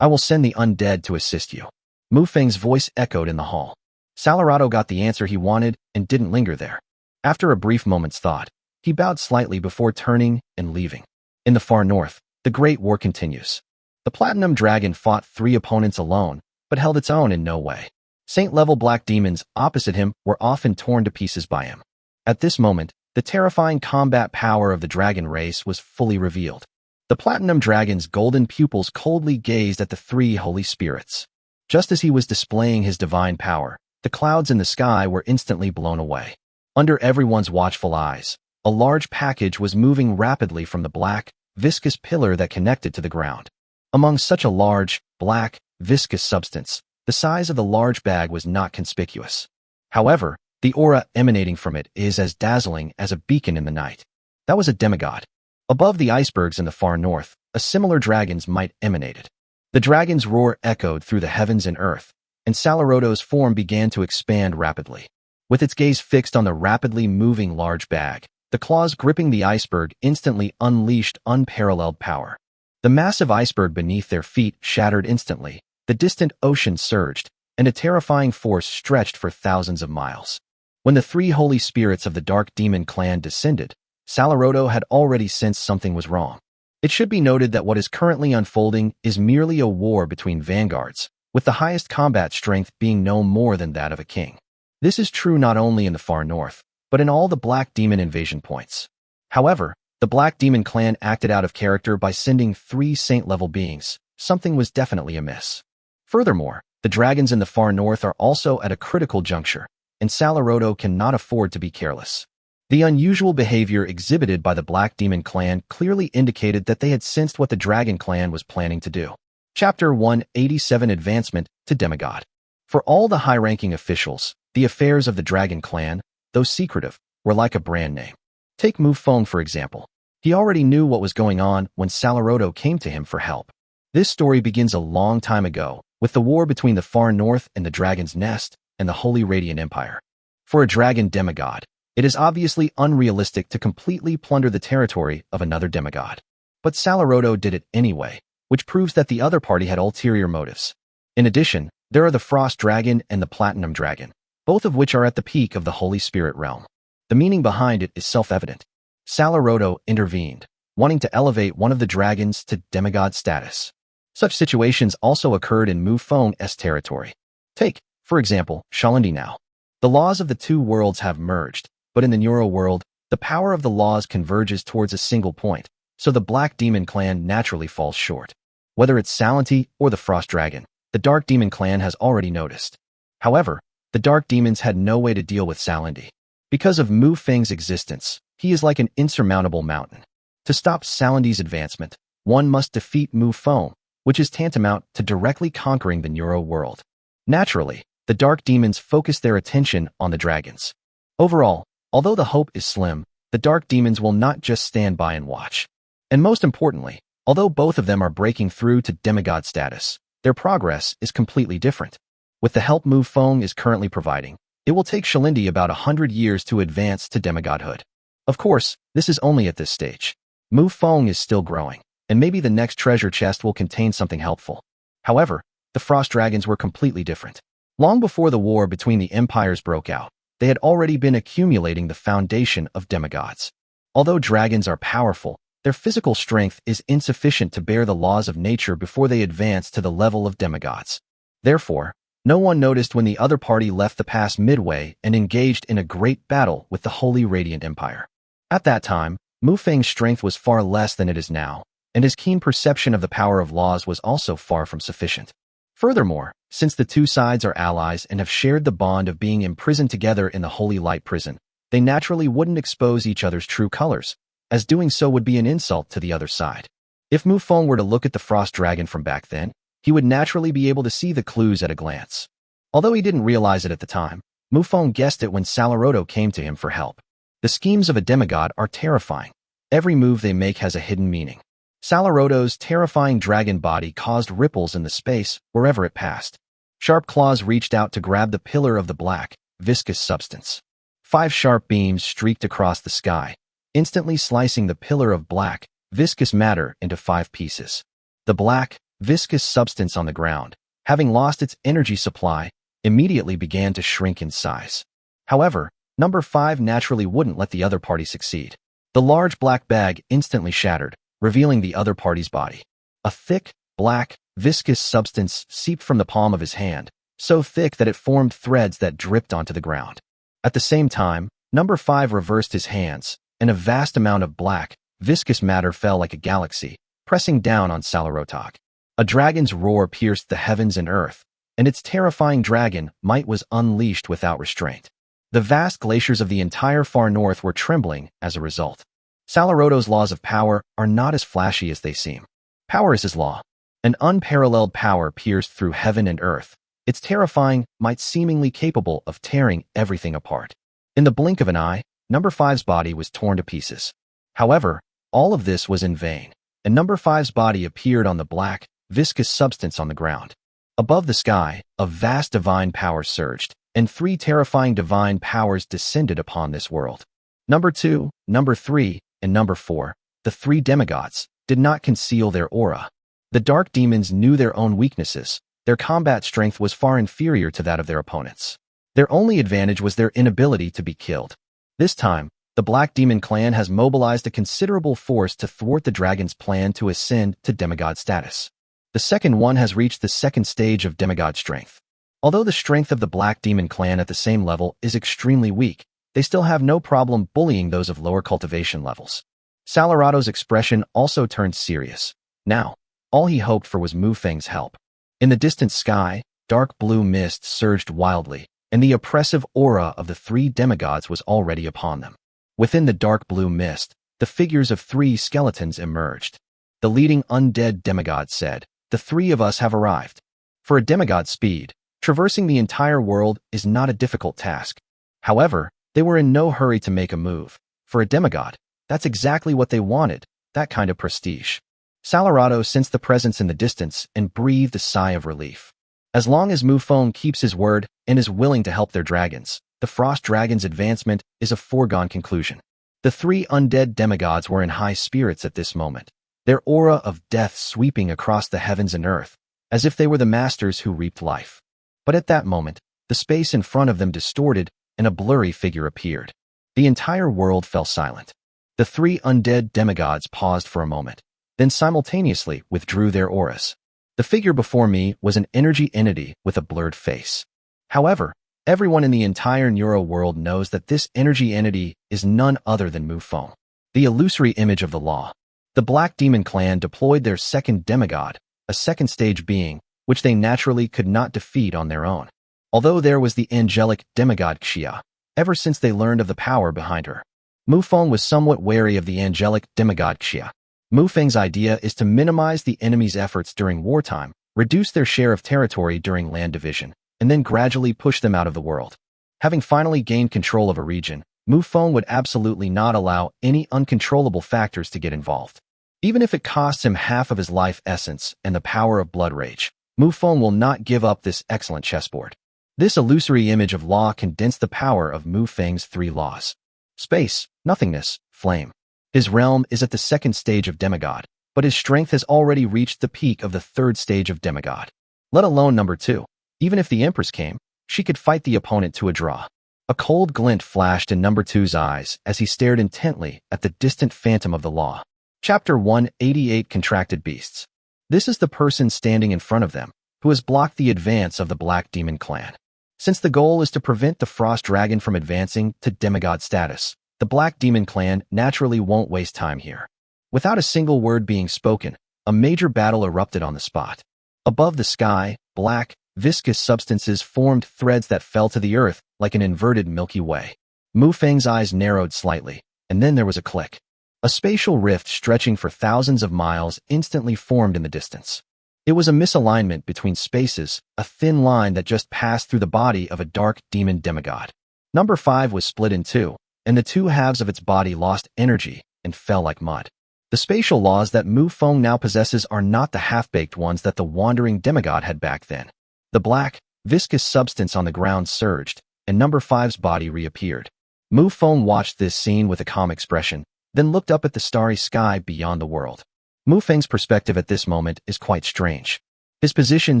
I will send the undead to assist you. Mufeng's voice echoed in the hall. Salaroto got the answer he wanted and didn't linger there. After a brief moment's thought, he bowed slightly before turning and leaving. In the far north, the Great War continues. The Platinum Dragon fought 3 opponents alone, but held its own in no way. Saint-level black demons opposite him were often torn to pieces by him. At this moment, the terrifying combat power of the dragon race was fully revealed. The Platinum Dragon's golden pupils coldly gazed at the 3 holy spirits. Just as he was displaying his divine power, the clouds in the sky were instantly blown away. Under everyone's watchful eyes, a large package was moving rapidly from the black, viscous pillar that connected to the ground. Among such a large, black, viscous substance, the size of the large bag was not conspicuous. However, the aura emanating from it is as dazzling as a beacon in the night. That was a demigod. Above the icebergs in the far north, a similar dragon's might emanated. The dragon's roar echoed through the heavens and earth, and Salaroto's form began to expand rapidly. With its gaze fixed on the rapidly moving large bag, the claws gripping the iceberg instantly unleashed unparalleled power. The massive iceberg beneath their feet shattered instantly, the distant ocean surged, and a terrifying force stretched for thousands of miles. When the 3 holy spirits of the Dark Demon clan descended, Salaroto had already sensed something was wrong. It should be noted that what is currently unfolding is merely a war between vanguards, with the highest combat strength being no more than that of a king. This is true not only in the far north, but in all the Black Demon invasion points. However, the Black Demon clan acted out of character by sending 3 saint-level beings. Something was definitely amiss. Furthermore, the dragons in the far north are also at a critical juncture, and Salaroto cannot afford to be careless. The unusual behavior exhibited by the Black Demon clan clearly indicated that they had sensed what the Dragon clan was planning to do. Chapter 187 Advancement to Demigod. For all the high-ranking officials, the affairs of the Dragon clan, though secretive, were like a brand name. Take Mufong for example. He already knew what was going on when Salaroto came to him for help. This story begins a long time ago, with the war between the far north and the Dragon's Nest and the Holy Radiant Empire. For a dragon demigod, it is obviously unrealistic to completely plunder the territory of another demigod. But Salaroto did it anyway, which proves that the other party had ulterior motives. In addition, there are the Frost Dragon and the Platinum Dragon, both of which are at the peak of the Holy Spirit realm. The meaning behind it is self-evident. Salaroto intervened, wanting to elevate one of the dragons to demigod status. Such situations also occurred in Mufong's territory. Take, for example, Shalindi now. The laws of the two worlds have merged, but in the Neuro world, the power of the laws converges towards a single point, so the Black Demon Clan naturally falls short. Whether it's Salanti or the Frost Dragon, the Dark Demon Clan has already noticed. However, the Dark Demons had no way to deal with Salanti. Because of Mu Feng's existence, he is like an insurmountable mountain. To stop Salanti's advancement, one must defeat Mu Feng, which is tantamount to directly conquering the Neuro world. Naturally, the Dark Demons focus their attention on the dragons. Overall, although the hope is slim, the Dark Demons will not just stand by and watch. And most importantly, although both of them are breaking through to demigod status, their progress is completely different. With the help Mu Feng is currently providing, it will take Shalindi about 100 years to advance to demigodhood. Of course, this is only at this stage. Mu Feng is still growing, and maybe the next treasure chest will contain something helpful. However, the Frost Dragons were completely different. Long before the war between the empires broke out, they had already been accumulating the foundation of demigods. Although dragons are powerful, their physical strength is insufficient to bear the laws of nature before they advance to the level of demigods. Therefore, no one noticed when the other party left the pass midway and engaged in a great battle with the Holy Radiant Empire. At that time, Mu Feng's strength was far less than it is now, and his keen perception of the power of laws was also far from sufficient. Furthermore, since the two sides are allies and have shared the bond of being imprisoned together in the Holy Light Prison, they naturally wouldn't expose each other's true colors, as doing so would be an insult to the other side. If Mufong were to look at the Frost Dragon from back then, he would naturally be able to see the clues at a glance. Although he didn't realize it at the time, Mufong guessed it when Salaroto came to him for help. The schemes of a demigod are terrifying. Every move they make has a hidden meaning. Salaroto's terrifying dragon body caused ripples in the space wherever it passed. Sharp claws reached out to grab the pillar of the black, viscous substance. 5 sharp beams streaked across the sky, instantly slicing the pillar of black, viscous matter into 5 pieces. The black, viscous substance on the ground, having lost its energy supply, immediately began to shrink in size. However, number 5 naturally wouldn't let the other party succeed. The large black bag instantly shattered, revealing the other party's body. A thick, black, viscous substance seeped from the palm of his hand, so thick that it formed threads that dripped onto the ground. At the same time, number 5 reversed his hands, and a vast amount of black, viscous matter fell like a galaxy, pressing down on Salarotok. A dragon's roar pierced the heavens and earth, and its terrifying dragon might was unleashed without restraint. The vast glaciers of the entire far north were trembling as a result. Salaroto's laws of power are not as flashy as they seem. Power is his law. An unparalleled power pierced through heaven and earth. It's terrifying, might seemingly capable of tearing everything apart. In the blink of an eye, number 5's body was torn to pieces. However, all of this was in vain, and number 5's body appeared on the black, viscous substance on the ground. Above the sky, a vast divine power surged, and 3 terrifying divine powers descended upon this world. Number 2, number 3, and number 4, the 3 demigods, did not conceal their aura. The dark demons knew their own weaknesses. Their combat strength was far inferior to that of their opponents. Their only advantage was their inability to be killed. This time, the Black Demon Clan has mobilized a considerable force to thwart the dragon's plan to ascend to demigod status. The second one has reached the second stage of demigod strength. Although the strength of the Black Demon Clan at the same level is extremely weak, they still have no problem bullying those of lower cultivation levels. Salarato's expression also turned serious. Now, all he hoped for was Mu Feng's help. In the distant sky, dark blue mist surged wildly, and the oppressive aura of the 3 demigods was already upon them. Within the dark blue mist, the figures of 3 skeletons emerged. The leading undead demigod said, "The 3 of us have arrived." For a demigod's speed, traversing the entire world is not a difficult task. However, they were in no hurry to make a move. For a demigod, that's exactly what they wanted, that kind of prestige. Salarato sensed the presence in the distance and breathed a sigh of relief. As long as Mufong keeps his word and is willing to help their dragons, the Frost Dragon's advancement is a foregone conclusion. The 3 undead demigods were in high spirits at this moment, their aura of death sweeping across the heavens and earth, as if they were the masters who reaped life. But at that moment, the space in front of them distorted and a blurry figure appeared. The entire world fell silent. The 3 undead demigods paused for a moment, then simultaneously withdrew their auras. The figure before me was an energy entity with a blurred face. However, everyone in the entire neuro world knows that this energy entity is none other than Mufong, the illusory image of the law. The Black Demon Clan deployed their second demigod, a second-stage being, which they naturally could not defeat on their own. Although there was the angelic demigod Xia, ever since they learned of the power behind her. Mufong was somewhat wary of the angelic demigod Xia. Mufeng's idea is to minimize the enemy's efforts during wartime, reduce their share of territory during land division, and then gradually push them out of the world. Having finally gained control of a region, Mufong would absolutely not allow any uncontrollable factors to get involved. Even if it costs him half of his life essence and the power of blood rage, Mufong will not give up this excellent chessboard. This illusory image of law condensed the power of Mufeng's 3 laws. Space, nothingness, flame. His realm is at the 2nd stage of demigod, but his strength has already reached the peak of the 3rd stage of demigod. Let alone number 2. Even if the Empress came, she could fight the opponent to a draw. A cold glint flashed in number 2's eyes as he stared intently at the distant phantom of the law. Chapter 188 Contracted Beasts. This is the person standing in front of them, who has blocked the advance of the Black Demon Clan. Since the goal is to prevent the Frost Dragon from advancing to demigod status, the Black Demon Clan naturally won't waste time here. Without a single word being spoken, a major battle erupted on the spot. Above the sky, black, viscous substances formed threads that fell to the earth like an inverted Milky Way. Mufeng's eyes narrowed slightly, and then there was a click. A spatial rift stretching for thousands of miles instantly formed in the distance. It was a misalignment between spaces, a thin line that just passed through the body of a dark demon demigod. Number 5 was split in 2, and the 2 halves of its body lost energy and fell like mud. The spatial laws that Mufong now possesses are not the half-baked ones that the wandering demigod had back then. The black, viscous substance on the ground surged, and number 5's body reappeared. Mufong watched this scene with a calm expression, then looked up at the starry sky beyond the world. Mufeng's perspective at this moment is quite strange. His position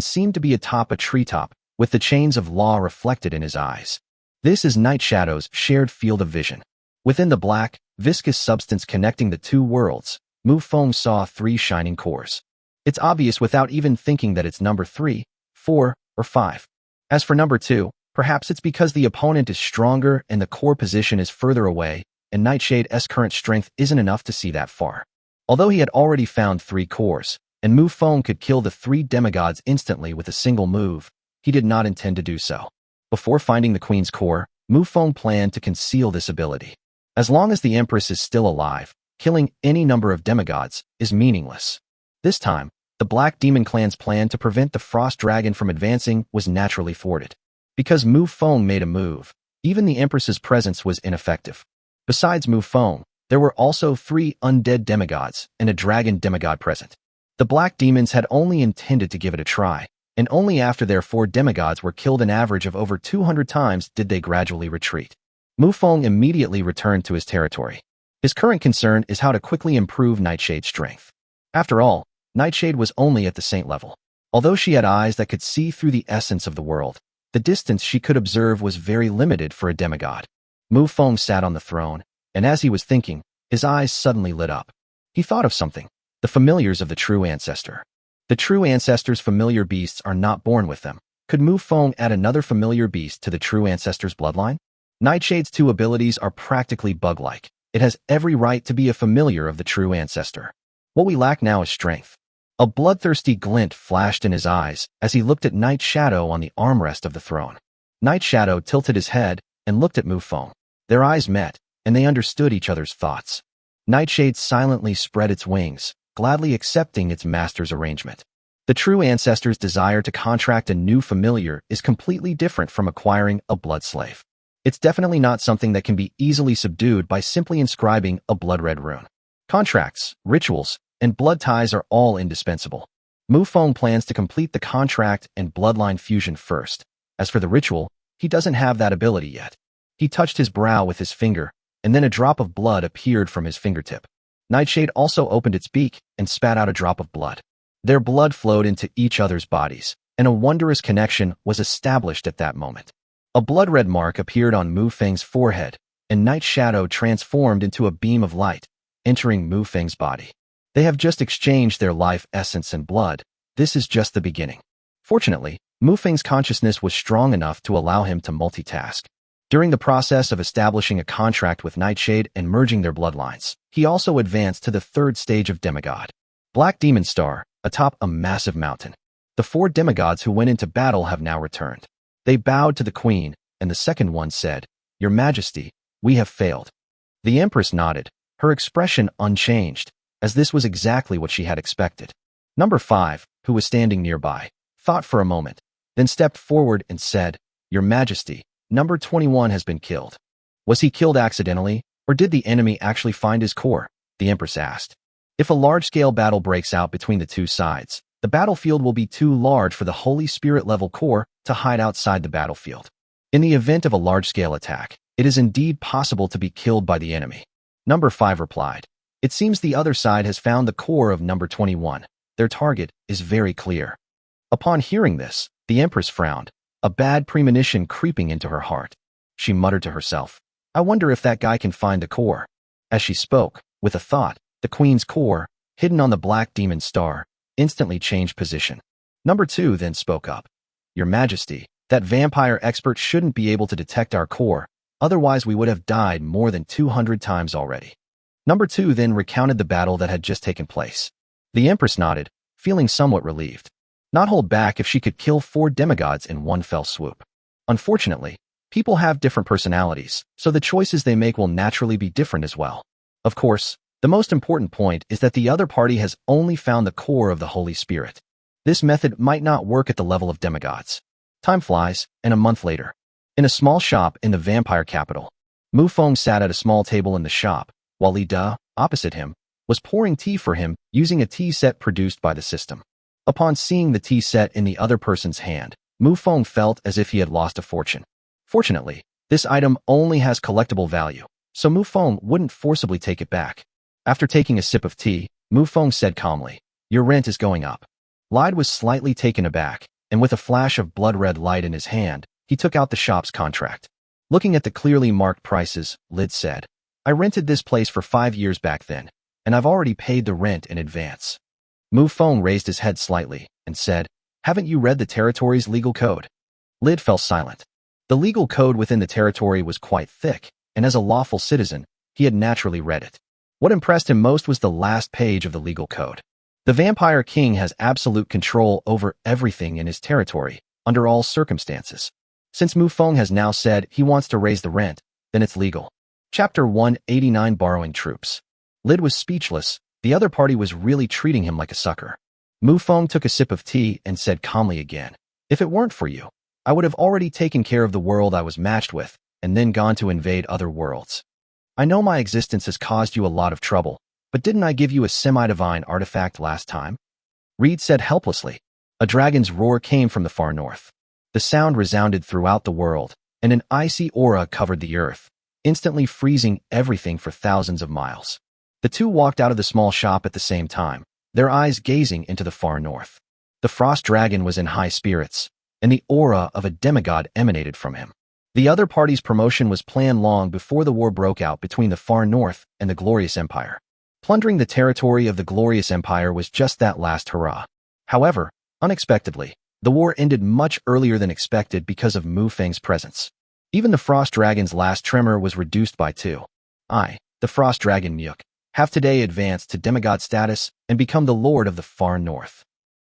seemed to be atop a treetop, with the chains of law reflected in his eyes. This is Night Shadow's shared field of vision. Within the black, viscous substance connecting the 2 worlds, Mufong saw 3 shining cores. It's obvious without even thinking that it's number 3, 4, or 5. As for number 2, perhaps it's because the opponent is stronger and the core position is further away, and Nightshade's current strength isn't enough to see that far. Although he had already found 3 cores, and Mufong could kill the 3 demigods instantly with a single move, he did not intend to do so. Before finding the Queen's core, Mufong planned to conceal this ability. As long as the Empress is still alive, killing any number of demigods is meaningless. This time, the Black Demon Clan's plan to prevent the Frost Dragon from advancing was naturally thwarted. Because Mufong made a move, even the Empress's presence was ineffective. Besides Mufong, there were also 3 undead demigods and a dragon demigod present. The Black Demons had only intended to give it a try, and only after their 4 demigods were killed an average of over 200 times did they gradually retreat. Mufong immediately returned to his territory. His current concern is how to quickly improve Nightshade's strength. After all, Nightshade was only at the saint level. Although she had eyes that could see through the essence of the world, the distance she could observe was very limited for a demigod. Mufong sat on the throne, and as he was thinking, his eyes suddenly lit up. He thought of something: the familiars of the true ancestor. The true ancestor's familiar beasts are not born with them. Could Mufong add another familiar beast to the true ancestor's bloodline? Nightshade's 2 abilities are practically bug-like. It has every right to be a familiar of the true ancestor. What we lack now is strength. A bloodthirsty glint flashed in his eyes as he looked at Night Shadow on the armrest of the throne. Night Shadow tilted his head and looked at Mufong. Their eyes met, and they understood each other's thoughts. Nightshade silently spread its wings, gladly accepting its master's arrangement. The true ancestor's desire to contract a new familiar is completely different from acquiring a blood slave. It's definitely not something that can be easily subdued by simply inscribing a blood-red rune. Contracts, rituals, and blood ties are all indispensable. Mufong plans to complete the contract and bloodline fusion first. As for the ritual, he doesn't have that ability yet. He touched his brow with his finger, and then a drop of blood appeared from his fingertip. Nightshade also opened its beak and spat out a drop of blood. Their blood flowed into each other's bodies, and a wondrous connection was established at that moment. A blood-red mark appeared on Mufeng's forehead, and Night Shadow transformed into a beam of light, entering Mufeng's body. They have just exchanged their life essence and blood, this is just the beginning. Fortunately, Mufeng's consciousness was strong enough to allow him to multitask. During the process of establishing a contract with Nightshade and merging their bloodlines, he also advanced to the third stage of demigod. Black Demon Star, atop a massive mountain. The 4 demigods who went into battle have now returned. They bowed to the queen, and the second one said, "Your Majesty, we have failed." The Empress nodded, her expression unchanged, as this was exactly what she had expected. Number 5, who was standing nearby, thought for a moment, then stepped forward and said, "Your Majesty, number 21 has been killed." Was he killed accidentally, or did the enemy actually find his core? The Empress asked. If a large-scale battle breaks out between the two sides, the battlefield will be too large for the Holy Spirit-level core to hide outside the battlefield. In the event of a large-scale attack, it is indeed possible to be killed by the enemy. Number 5 replied, "It seems the other side has found the core of number 21. Their target is very clear." Upon hearing this, the Empress frowned, a bad premonition creeping into her heart. She muttered to herself, "I wonder if that guy can find the core." As she spoke, with a thought, the Queen's core, hidden on the Black Demon Star, instantly changed position. Number 2 then spoke up. "Your Majesty, that vampire expert shouldn't be able to detect our core, otherwise we would have died more than 200 times already." Number 2 then recounted the battle that had just taken place. The Empress nodded, feeling somewhat relieved. Not hold back if she could kill 4 demigods in one fell swoop. Unfortunately, people have different personalities, so the choices they make will naturally be different as well. Of course, the most important point is that the other party has only found the core of the Holy Spirit. This method might not work at the level of demigods. Time flies, and a month later, in a small shop in the vampire capital, Mufong sat at a small table in the shop, while Li Da, opposite him, was pouring tea for him using a tea set produced by the system. Upon seeing the tea set in the other person's hand, Mufong felt as if he had lost a fortune. Fortunately, this item only has collectible value, so Mufong wouldn't forcibly take it back. After taking a sip of tea, Mufong said calmly, "Your rent is going up." Lide was slightly taken aback, and with a flash of blood-red light in his hand, he took out the shop's contract. Looking at the clearly marked prices, Lid said, "I rented this place for 5 years back then, and I've already paid the rent in advance." Mufong raised his head slightly and said, "Haven't you read the territory's legal code?" Lid fell silent. The legal code within the territory was quite thick, and as a lawful citizen, he had naturally read it. What impressed him most was the last page of the legal code. The Vampire King has absolute control over everything in his territory, under all circumstances. Since Mufong has now said he wants to raise the rent, then it's legal. Chapter 189 Borrowing Troops. Lid was speechless. The other party was really treating him like a sucker. Mufong took a sip of tea and said calmly again, "If it weren't for you, I would have already taken care of the world I was matched with, and then gone to invade other worlds. I know my existence has caused you a lot of trouble, but didn't I give you a semi-divine artifact last time?" Reed said helplessly. A dragon's roar came from the far north. The sound resounded throughout the world, and an icy aura covered the earth, instantly freezing everything for thousands of miles. The two walked out of the small shop at the same time, their eyes gazing into the far north. The frost dragon was in high spirits, and the aura of a demigod emanated from him. The other party's promotion was planned long before the war broke out between the far north and the Glorious Empire. Plundering the territory of the Glorious Empire was just that last hurrah. However, unexpectedly, the war ended much earlier than expected because of Mufeng's presence. Even the Frost Dragon's last tremor was reduced by 2. The Frost Dragon Myuk, have today advanced to demigod status and become the Lord of the Far North.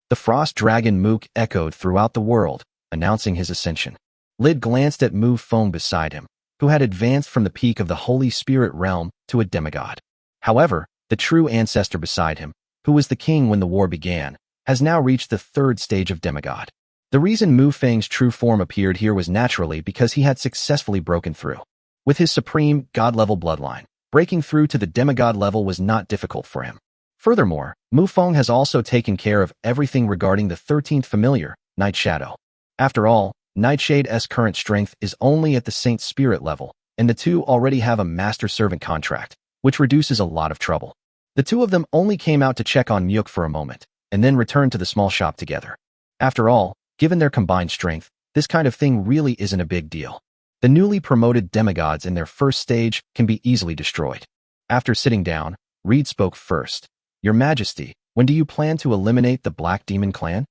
The Frost Dragon Mook echoed throughout the world, announcing his ascension. Lid glanced at Mufong beside him, who had advanced from the peak of the Holy Spirit realm to a demigod. However, the true ancestor beside him, who was the king when the war began, has now reached the 3rd stage of demigod. The reason Mufeng's true form appeared here was naturally because he had successfully broken through. With his supreme god-level bloodline, breaking through to the demigod level was not difficult for him. Furthermore, Mufong has also taken care of everything regarding the 13th familiar, Night Shadow. After all, Nightshade's current strength is only at the Saint Spirit level, and the two already have a master-servant contract, which reduces a lot of trouble. The two of them only came out to check on Myuk for a moment, and then returned to the small shop together. After all, given their combined strength, this kind of thing really isn't a big deal. The newly promoted demigods in their first stage can be easily destroyed. After sitting down, Reed spoke first. "Your Majesty, When do you plan to eliminate the Black Demon clan?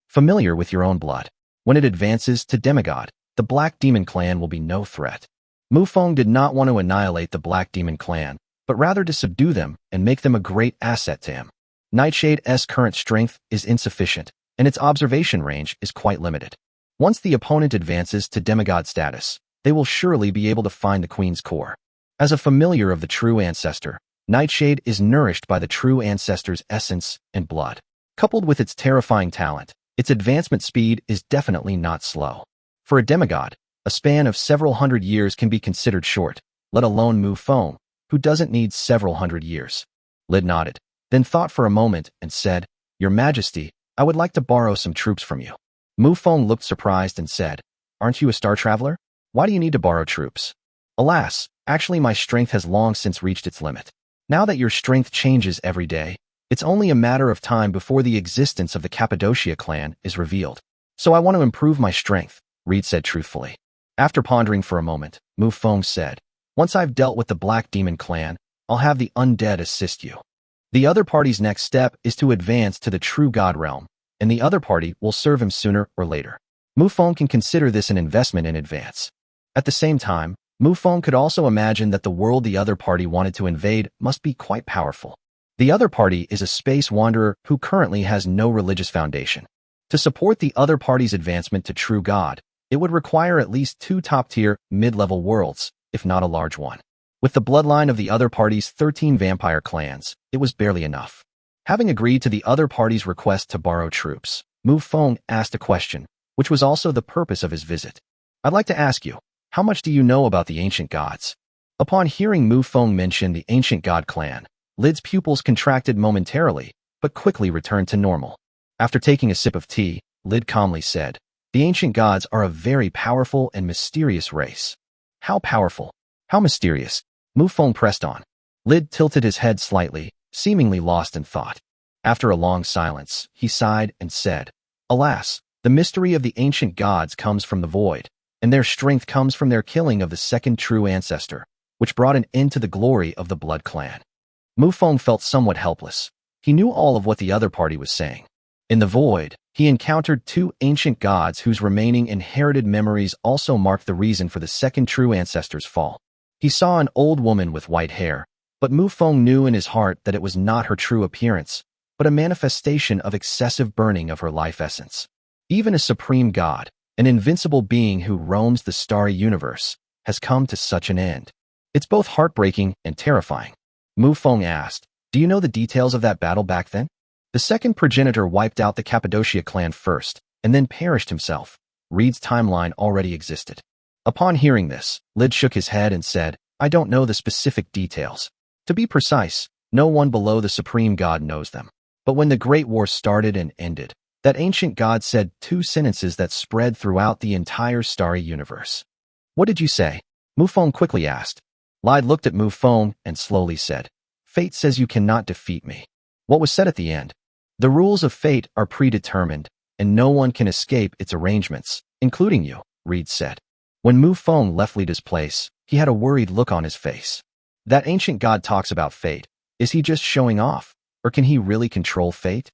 Familiar with your own blood. When it advances to demigod, the Black Demon clan will be no threat. Mufong did not want to annihilate the Black Demon clan, but rather to subdue them and make them a great asset to him. Nightshade's current strength is insufficient, and its observation range is quite limited. Once the opponent advances to demigod status, they will surely be able to find the Queen's core. As a familiar of the true ancestor, Nightshade is nourished by the true ancestor's essence and blood. Coupled with its terrifying talent, its advancement speed is definitely not slow. For a demigod, a span of several hundred years can be considered short, let alone Mufong, who doesn't need several hundred years. Lid nodded, then thought for a moment and said, "Your Majesty, I would like to borrow some troops from you." Mufong looked surprised and said, "Aren't you a star traveler? Why do you need to borrow troops?" "Alas, actually my strength has long since reached its limit. Now that your strength changes every day, it's only a matter of time before the existence of the Cappadocia clan is revealed. So I want to improve my strength," Reed said truthfully. After pondering for a moment, Mufong said, "Once I've dealt with the Black Demon clan, I'll have the Undead assist you. The other party's next step is to advance to the true God realm, and the other party will serve him sooner or later. Mufong can consider this an investment in advance." At the same time, Mufong could also imagine that the world the other party wanted to invade must be quite powerful. The other party is a space wanderer who currently has no religious foundation. To support the other party's advancement to true God, it would require at least 2 top-tier, mid-level worlds, if not a large one. With the bloodline of the other party's 13 vampire clans, it was barely enough. Having agreed to the other party's request to borrow troops, Mufong asked a question, which was also the purpose of his visit. "I'd like to ask you, how much do you know about the ancient gods?" Upon hearing Mufong mention the ancient god clan, Lid's pupils contracted momentarily, but quickly returned to normal. After taking a sip of tea, Lid calmly said, "The ancient gods are a very powerful and mysterious race." "How powerful? How mysterious?" Mufong pressed on. Lid tilted his head slightly, seemingly lost in thought. After a long silence, he sighed and said, "Alas, the mystery of the ancient gods comes from the void, and their strength comes from their killing of the second true ancestor, which brought an end to the glory of the Blood Clan." Mufong felt somewhat helpless. He knew all of what the other party was saying. In the void, he encountered 2 ancient gods whose remaining inherited memories also marked the reason for the second true ancestor's fall. He saw an old woman with white hair, but Mufong knew in his heart that it was not her true appearance, but a manifestation of excessive burning of her life essence. Even a supreme god, an invincible being who roams the starry universe, has come to such an end. It's both heartbreaking and terrifying. Mufong asked, "Do you know the details of that battle back then?" "The second progenitor wiped out the Cappadocia clan first, and then perished himself." Reed's timeline already existed. Upon hearing this, Lid shook his head and said, "I don't know the specific details. To be precise, no one below the supreme god knows them. But when the Great War started and ended, that ancient god said 2 sentences that spread throughout the entire starry universe." "What did you say?" Mufong quickly asked. Lid looked at Mufong and slowly said, "Fate says you cannot defeat me." What was said at the end? "The rules of fate are predetermined, and no one can escape its arrangements, including you," Reed said. When Mufong left Lid's place, he had a worried look on his face. That ancient god talks about fate. Is he just showing off, or can he really control fate?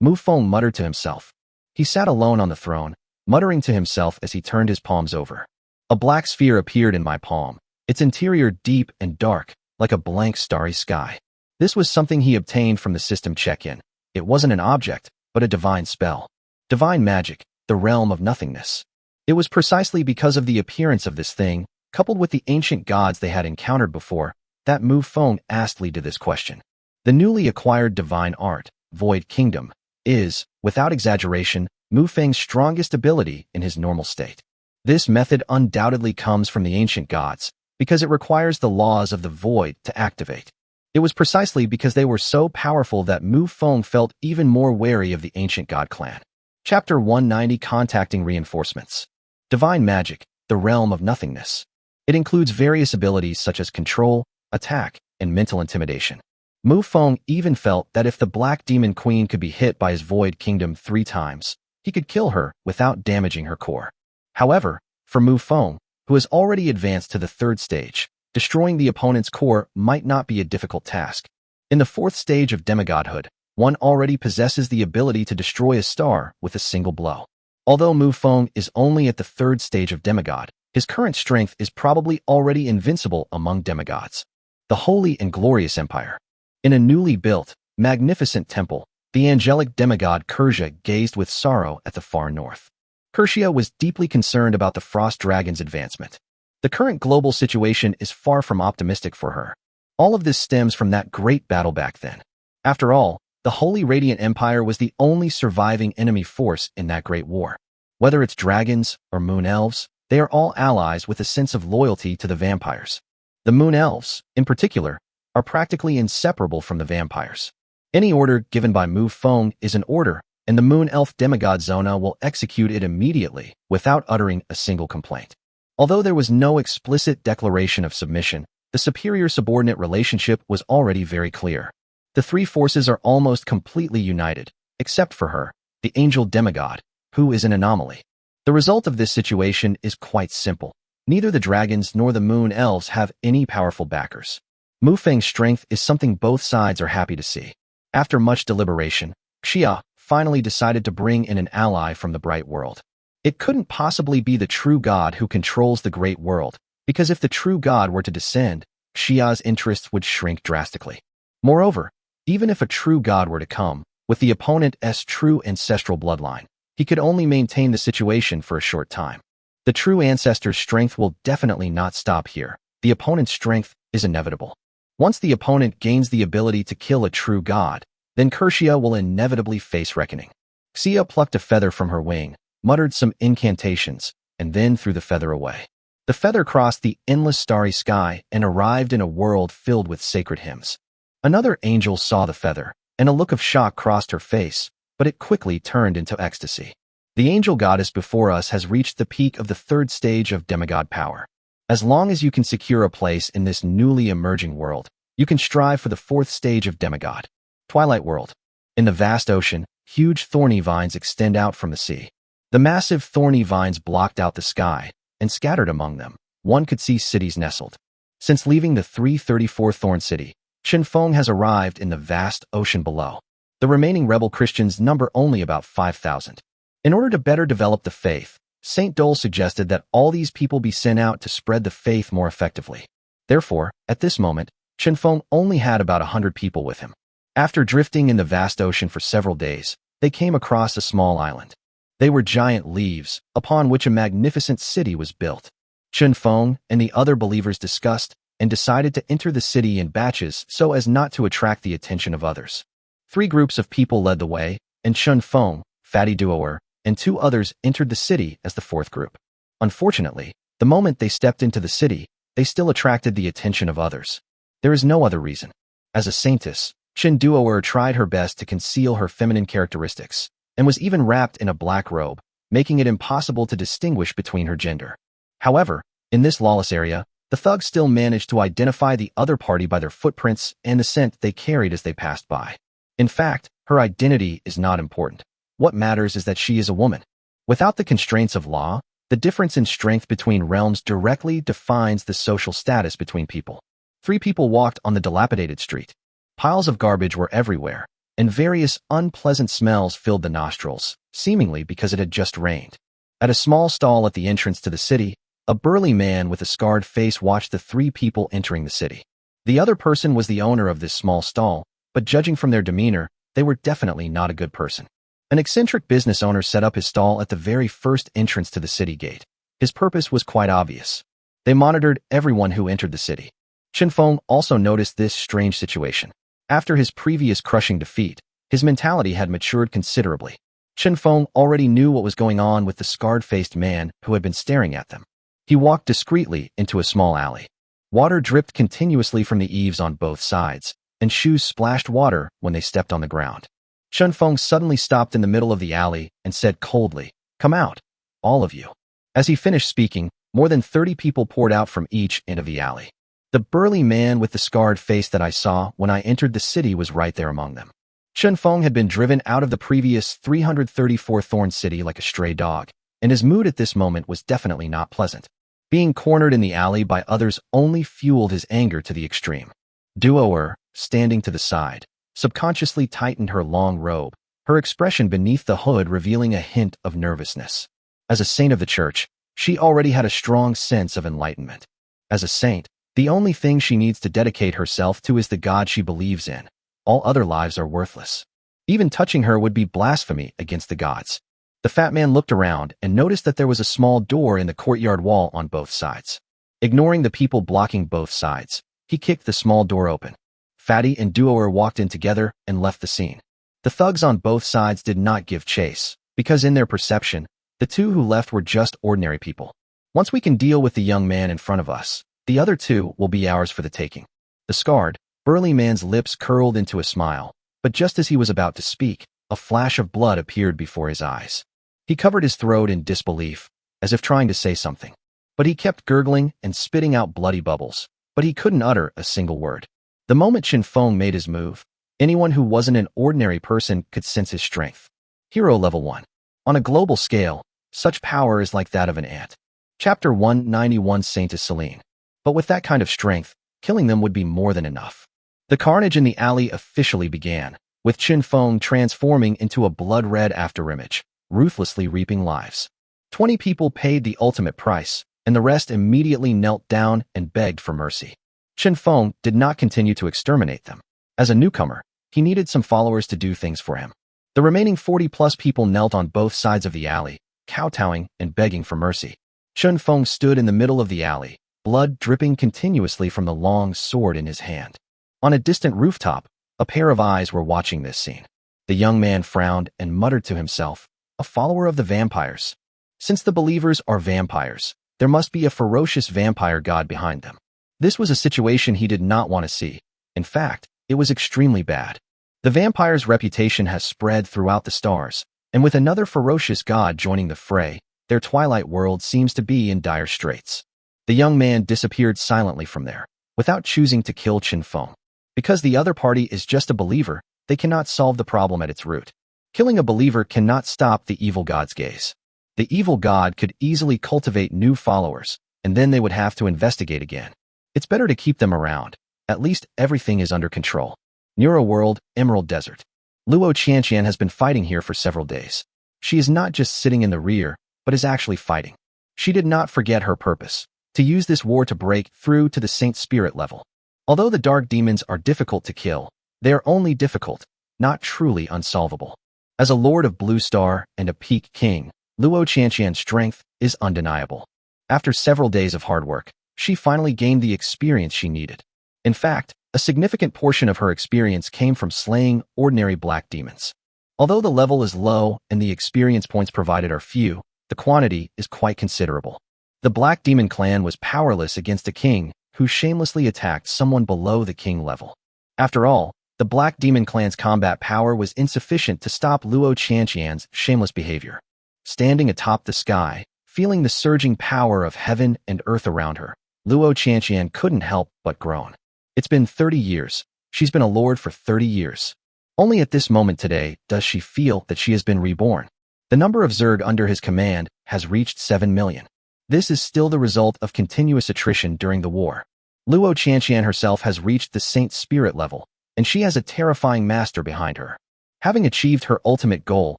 Mufong muttered to himself. He sat alone on the throne, muttering to himself as he turned his palms over. A black sphere appeared in my palm, its interior deep and dark, like a blank starry sky. This was something he obtained from the system check-in. It wasn't an object, but a divine spell. Divine magic, the realm of nothingness. It was precisely because of the appearance of this thing, coupled with the ancient gods they had encountered before, that Mufong asked Li to this question. The newly acquired divine art, Void Kingdom, is, without exaggeration, Mufong's strongest ability in his normal state. This method undoubtedly comes from the ancient gods, because it requires the laws of the void to activate. It was precisely because they were so powerful that Mufong felt even more wary of the ancient god clan. Chapter 190, Contacting Reinforcements. Divine Magic, the Realm of Nothingness. It includes various abilities such as control, attack, and mental intimidation. Mufong even felt that if the Black Demon Queen could be hit by his Void Kingdom 3 times, he could kill her without damaging her core. However, for Mufong, who has already advanced to the 3rd stage, destroying the opponent's core might not be a difficult task. In the 4th stage of demigodhood, one already possesses the ability to destroy a star with a single blow. Although Mufong is only at the 3rd stage of demigod, his current strength is probably already invincible among demigods. The Holy and Glorious Empire. In a newly built, magnificent temple, the angelic demigod Kersia gazed with sorrow at the far north. Kersia was deeply concerned about the Frost Dragon's advancement. The current global situation is far from optimistic for her. All of this stems from that great battle back then. After all, the Holy Radiant Empire was the only surviving enemy force in that great war. Whether it's dragons or moon elves, they are all allies with a sense of loyalty to the vampires. The moon elves, in particular, are practically inseparable from the vampires. Any order given by Mufong is an order, and the moon elf demigod Zona will execute it immediately without uttering a single complaint. Although there was no explicit declaration of submission, the superior-subordinate relationship was already very clear. The three forces are almost completely united, except for her, the angel demigod, who is an anomaly. The result of this situation is quite simple. Neither the dragons nor the moon elves have any powerful backers. Mufeng's strength is something both sides are happy to see. After much deliberation, Xia finally decided to bring in an ally from the bright world. It couldn't possibly be the true god who controls the great world, because if the true god were to descend, Xia's interests would shrink drastically. Moreover, even if a true god were to come, with the opponent's true ancestral bloodline, he could only maintain the situation for a short time. The true ancestor's strength will definitely not stop here. The opponent's strength is inevitable. Once the opponent gains the ability to kill a true god, then Kersia will inevitably face reckoning. Xia plucked a feather from her wing, muttered some incantations, and then threw the feather away. The feather crossed the endless starry sky and arrived in a world filled with sacred hymns. Another angel saw the feather, and a look of shock crossed her face, but it quickly turned into ecstasy. The angel goddess before us has reached the peak of the 3rd stage of demigod power. As long as you can secure a place in this newly emerging world, you can strive for the 4th stage of demigod. Twilight World. In the vast ocean, huge thorny vines extend out from the sea. The massive thorny vines blocked out the sky, and scattered among them, one could see cities nestled. Since leaving the 334 Thorn City, Mufong has arrived in the vast ocean below. The remaining rebel Christians number only about 5,000. In order to better develop the faith, Saint Dole suggested that all these people be sent out to spread the faith more effectively. Therefore, at this moment, Mufong only had about 100 people with him. After drifting in the vast ocean for several days, they came across a small island. They were giant leaves, upon which a magnificent city was built. Mufong and the other believers discussed and decided to enter the city in batches so as not to attract the attention of others. 3 groups of people led the way, and Mufong, Fatty Duoer, and 2 others entered the city as the 4th group. Unfortunately, the moment they stepped into the city, they still attracted the attention of others. There is no other reason. As a saintess, Duoer tried her best to conceal her feminine characteristics, and was even wrapped in a black robe, making it impossible to distinguish between her gender. However, in this lawless area, the thugs still managed to identify the other party by their footprints and the scent they carried as they passed by. In fact, her identity is not important. What matters is that she is a woman. Without the constraints of law, the difference in strength between realms directly defines the social status between people. 3 people walked on the dilapidated street. Piles of garbage were everywhere, and various unpleasant smells filled the nostrils, seemingly because it had just rained. At a small stall at the entrance to the city, a burly man with a scarred face watched the 3 people entering the city. The other person was the owner of this small stall, but judging from their demeanor, they were definitely not a good person. An eccentric business owner set up his stall at the very first entrance to the city gate. His purpose was quite obvious. They monitored everyone who entered the city. Mufong also noticed this strange situation. After his previous crushing defeat, his mentality had matured considerably. Mufong already knew what was going on with the scarred-faced man who had been staring at them. He walked discreetly into a small alley. Water dripped continuously from the eaves on both sides, and shoes splashed water when they stepped on the ground. Mufong suddenly stopped in the middle of the alley and said coldly, "Come out, all of you." As he finished speaking, more than 30 people poured out from each end of the alley. The burly man with the scarred face that I saw when I entered the city was right there among them. Mufong had been driven out of the previous 334 Thorn City like a stray dog, and his mood at this moment was definitely not pleasant. Being cornered in the alley by others only fueled his anger to the extreme. Duoer, standing to the side, subconsciously tightened her long robe, her expression beneath the hood revealing a hint of nervousness. As a saint of the church, she already had a strong sense of enlightenment. As a saint, the only thing she needs to dedicate herself to is the God she believes in. All other lives are worthless. Even touching her would be blasphemy against the gods. The fat man looked around and noticed that there was a small door in the courtyard wall on both sides. Ignoring the people blocking both sides, he kicked the small door open. Fatty and Duoer walked in together and left the scene. The thugs on both sides did not give chase, because in their perception, the two who left were just ordinary people. Once we can deal with the young man in front of us, the other two will be ours for the taking. The scarred, burly man's lips curled into a smile, but just as he was about to speak, a flash of blood appeared before his eyes. He covered his throat in disbelief, as if trying to say something. But he kept gurgling and spitting out bloody bubbles, but he couldn't utter a single word. The moment Qin Feng made his move, anyone who wasn't an ordinary person could sense his strength. Hero level 1. On a global scale, such power is like that of an ant. Chapter 191 Saintess Celine. But with that kind of strength, killing them would be more than enough. The carnage in the alley officially began, with Qin Feng transforming into a blood-red afterimage, ruthlessly reaping lives. 20 people paid the ultimate price, and the rest immediately knelt down and begged for mercy. Qin Feng did not continue to exterminate them. As a newcomer, he needed some followers to do things for him. The remaining 40-plus people knelt on both sides of the alley, kowtowing and begging for mercy. Qin Feng stood in the middle of the alley, blood dripping continuously from the long sword in his hand. On a distant rooftop, a pair of eyes were watching this scene. The young man frowned and muttered to himself, a follower of the vampires. Since the believers are vampires, there must be a ferocious vampire god behind them. This was a situation he did not want to see. In fact, it was extremely bad. The vampire's reputation has spread throughout the stars, and with another ferocious god joining the fray, their twilight world seems to be in dire straits. The young man disappeared silently from there, without choosing to kill Qin Feng. Because the other party is just a believer, they cannot solve the problem at its root. Killing a believer cannot stop the evil god's gaze. The evil god could easily cultivate new followers, and then they would have to investigate again. It's better to keep them around. At least everything is under control. Neuro World, Emerald Desert. Luo Qianqian has been fighting here for several days. She is not just sitting in the rear, but is actually fighting. She did not forget her purpose, to use this war to break through to the Saint Spirit level. Although the dark demons are difficult to kill, they are only difficult, not truly unsolvable. As a Lord of Blue Star and a Peak King, Luo Qianqian's strength is undeniable. After several days of hard work, she finally gained the experience she needed. In fact, a significant portion of her experience came from slaying ordinary black demons. Although the level is low and the experience points provided are few, the quantity is quite considerable. The Black Demon clan was powerless against a king who shamelessly attacked someone below the king level. After all, the Black Demon clan's combat power was insufficient to stop Luo Qianqian's shameless behavior. Standing atop the sky, feeling the surging power of heaven and earth around her, Luo Qianqian couldn't help but groan. It's been 30 years. She's been a lord for 30 years. Only at this moment today does she feel that she has been reborn. The number of Zerg under his command has reached 7 million. This is still the result of continuous attrition during the war. Luo Qianqian herself has reached the Saint Spirit level, and she has a terrifying master behind her. Having achieved her ultimate goal,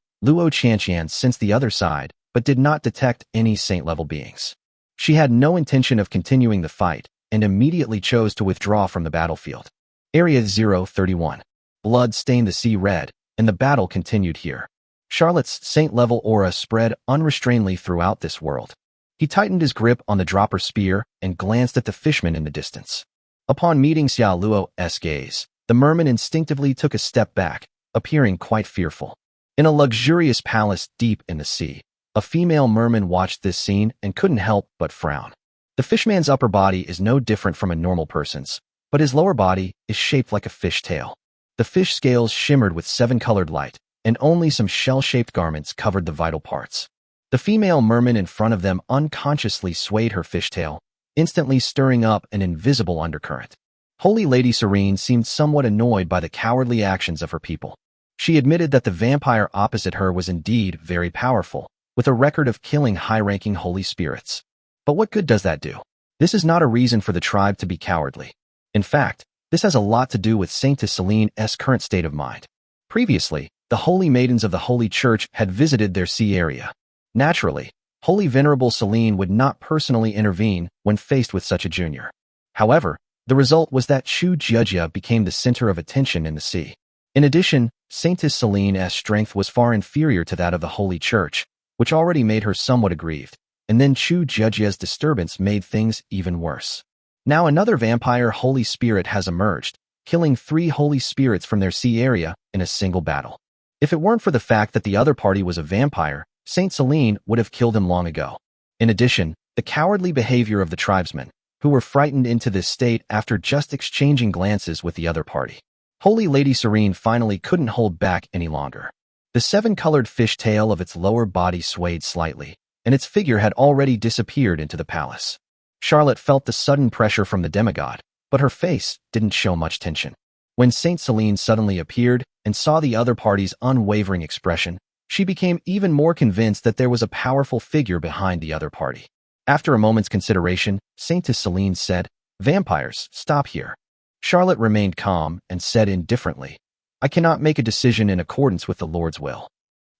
Luo Qianqian sensed the other side, but did not detect any saint-level beings. She had no intention of continuing the fight, and immediately chose to withdraw from the battlefield. Area 031. Blood stained the sea red, and the battle continued here. Charlotte's saint-level aura spread unrestrainedly throughout this world. He tightened his grip on the dropper spear and glanced at the fishman in the distance. Upon meeting Xia Luo's gaze, the merman instinctively took a step back, appearing quite fearful. In a luxurious palace deep in the sea, a female merman watched this scene and couldn't help but frown. The fishman's upper body is no different from a normal person's, but his lower body is shaped like a fish tail. The fish scales shimmered with 7-colored light, and only some shell-shaped garments covered the vital parts. The female merman in front of them unconsciously swayed her fishtail, instantly stirring up an invisible undercurrent. Holy Lady Serene seemed somewhat annoyed by the cowardly actions of her people. She admitted that the vampire opposite her was indeed very powerful, with a record of killing high-ranking holy spirits. But what good does that do? This is not a reason for the tribe to be cowardly. In fact, This has a lot to do with Saintess Celine's current state of mind. Previously, the holy maidens of the Holy Church had visited their sea area. Naturally, Holy Venerable Celine would not personally intervene when faced with such a junior. However, the result was that Chu Jiejia became the center of attention in the sea. In addition, Saintess Celine's strength was far inferior to that of the Holy Church, which already made her somewhat aggrieved, and then Chu Jiejia's disturbance made things even worse. Now another vampire holy spirit has emerged, killing 3 holy spirits from their sea area in a single battle. If it weren't for the fact that the other party was a vampire, Saint Celine would have killed him long ago. In addition, the cowardly behavior of the tribesmen, who were frightened into this state after just exchanging glances with the other party. Holy Lady Serene finally couldn't hold back any longer. The 7-colored fish tail of its lower body swayed slightly, and its figure had already disappeared into the palace. Charlotte felt the sudden pressure from the demigod, but her face didn't show much tension. When Saint Celine suddenly appeared and saw the other party's unwavering expression, she became even more convinced that there was a powerful figure behind the other party. After a moment's consideration, Saintess Celine said, "Vampires, stop here." Charlotte remained calm and said indifferently, "I cannot make a decision in accordance with the Lord's will."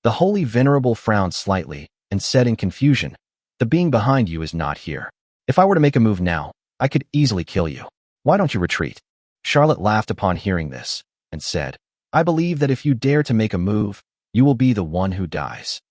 The Holy Venerable frowned slightly and said in confusion, "The being behind you is not here. If I were to make a move now, I could easily kill you. Why don't you retreat?" Charlotte laughed upon hearing this and said, "I believe that if you dare to make a move, you will be the one who dies."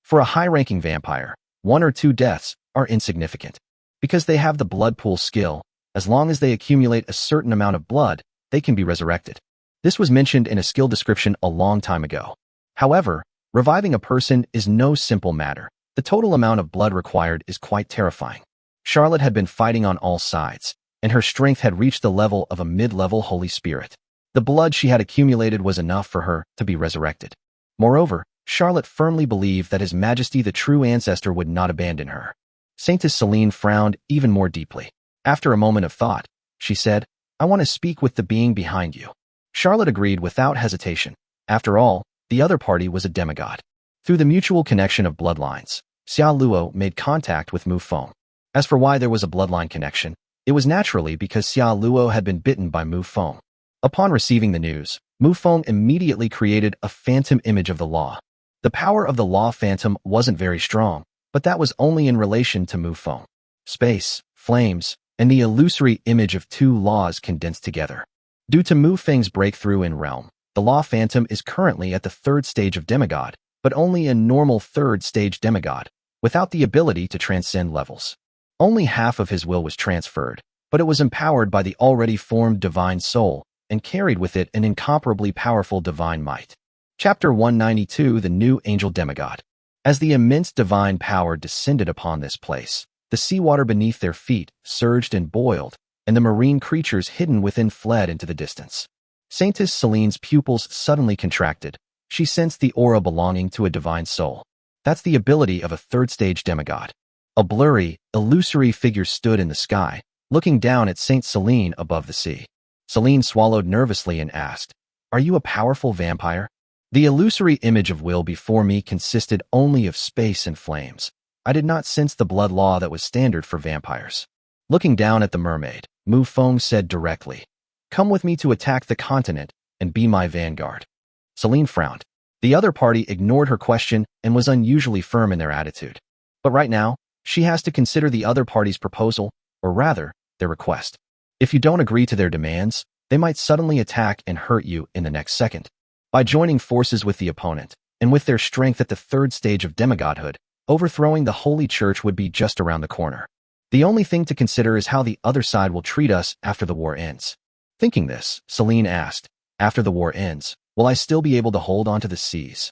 For a high-ranking vampire, 1 or 2 deaths are insignificant. Because they have the blood pool skill, as long as they accumulate a certain amount of blood, they can be resurrected. This was mentioned in a skill description a long time ago. However, reviving a person is no simple matter. The total amount of blood required is quite terrifying. Charlotte had been fighting on all sides, and her strength had reached the level of a mid-level holy spirit. The blood she had accumulated was enough for her to be resurrected. Moreover, Charlotte firmly believed that His Majesty the true ancestor would not abandon her. Saintess Celine frowned even more deeply. After a moment of thought, she said, "I want to speak with the being behind you." Charlotte agreed without hesitation. After all, the other party was a demigod. Through the mutual connection of bloodlines, Xia Luo made contact with Mufong. As for why there was a bloodline connection, it was naturally because Xia Luo had been bitten by Mufong. Upon receiving the news, Mufong immediately created a phantom image of the law. The power of the law phantom wasn't very strong, but that was only in relation to Mufong. Space, flames, and the illusory image of 2 laws condensed together. Due to Mufeng's breakthrough in realm, the law phantom is currently at the 3rd stage of demigod, but only a normal 3rd stage demigod, without the ability to transcend levels. Only half of his will was transferred, but it was empowered by the already formed divine soul and carried with it an incomparably powerful divine might. Chapter 192, The New Angel Demigod. As the immense divine power descended upon this place, the seawater beneath their feet surged and boiled, and the marine creatures hidden within fled into the distance. Saintess Celine's pupils suddenly contracted. She sensed the aura belonging to a divine soul. That's the ability of a 3rd stage demigod. A blurry, illusory figure stood in the sky, looking down at Saint Celine above the sea. Celine swallowed nervously and asked, "Are you a powerful vampire?" The illusory image of will before me consisted only of space and flames. I did not sense the blood law that was standard for vampires. Looking down at the mermaid, Mufong said directly, "Come with me to attack the continent and be my vanguard." Celine frowned. The other party ignored her question and was unusually firm in their attitude. But right now, she has to consider the other party's proposal, or rather, their request. If you don't agree to their demands, they might suddenly attack and hurt you in the next second. By joining forces with the opponent, and with their strength at the 3rd stage of demigodhood, overthrowing the Holy Church would be just around the corner. The only thing to consider is how the other side will treat us after the war ends. Thinking this, Celine asked, "After the war ends, will I still be able to hold onto the seas?"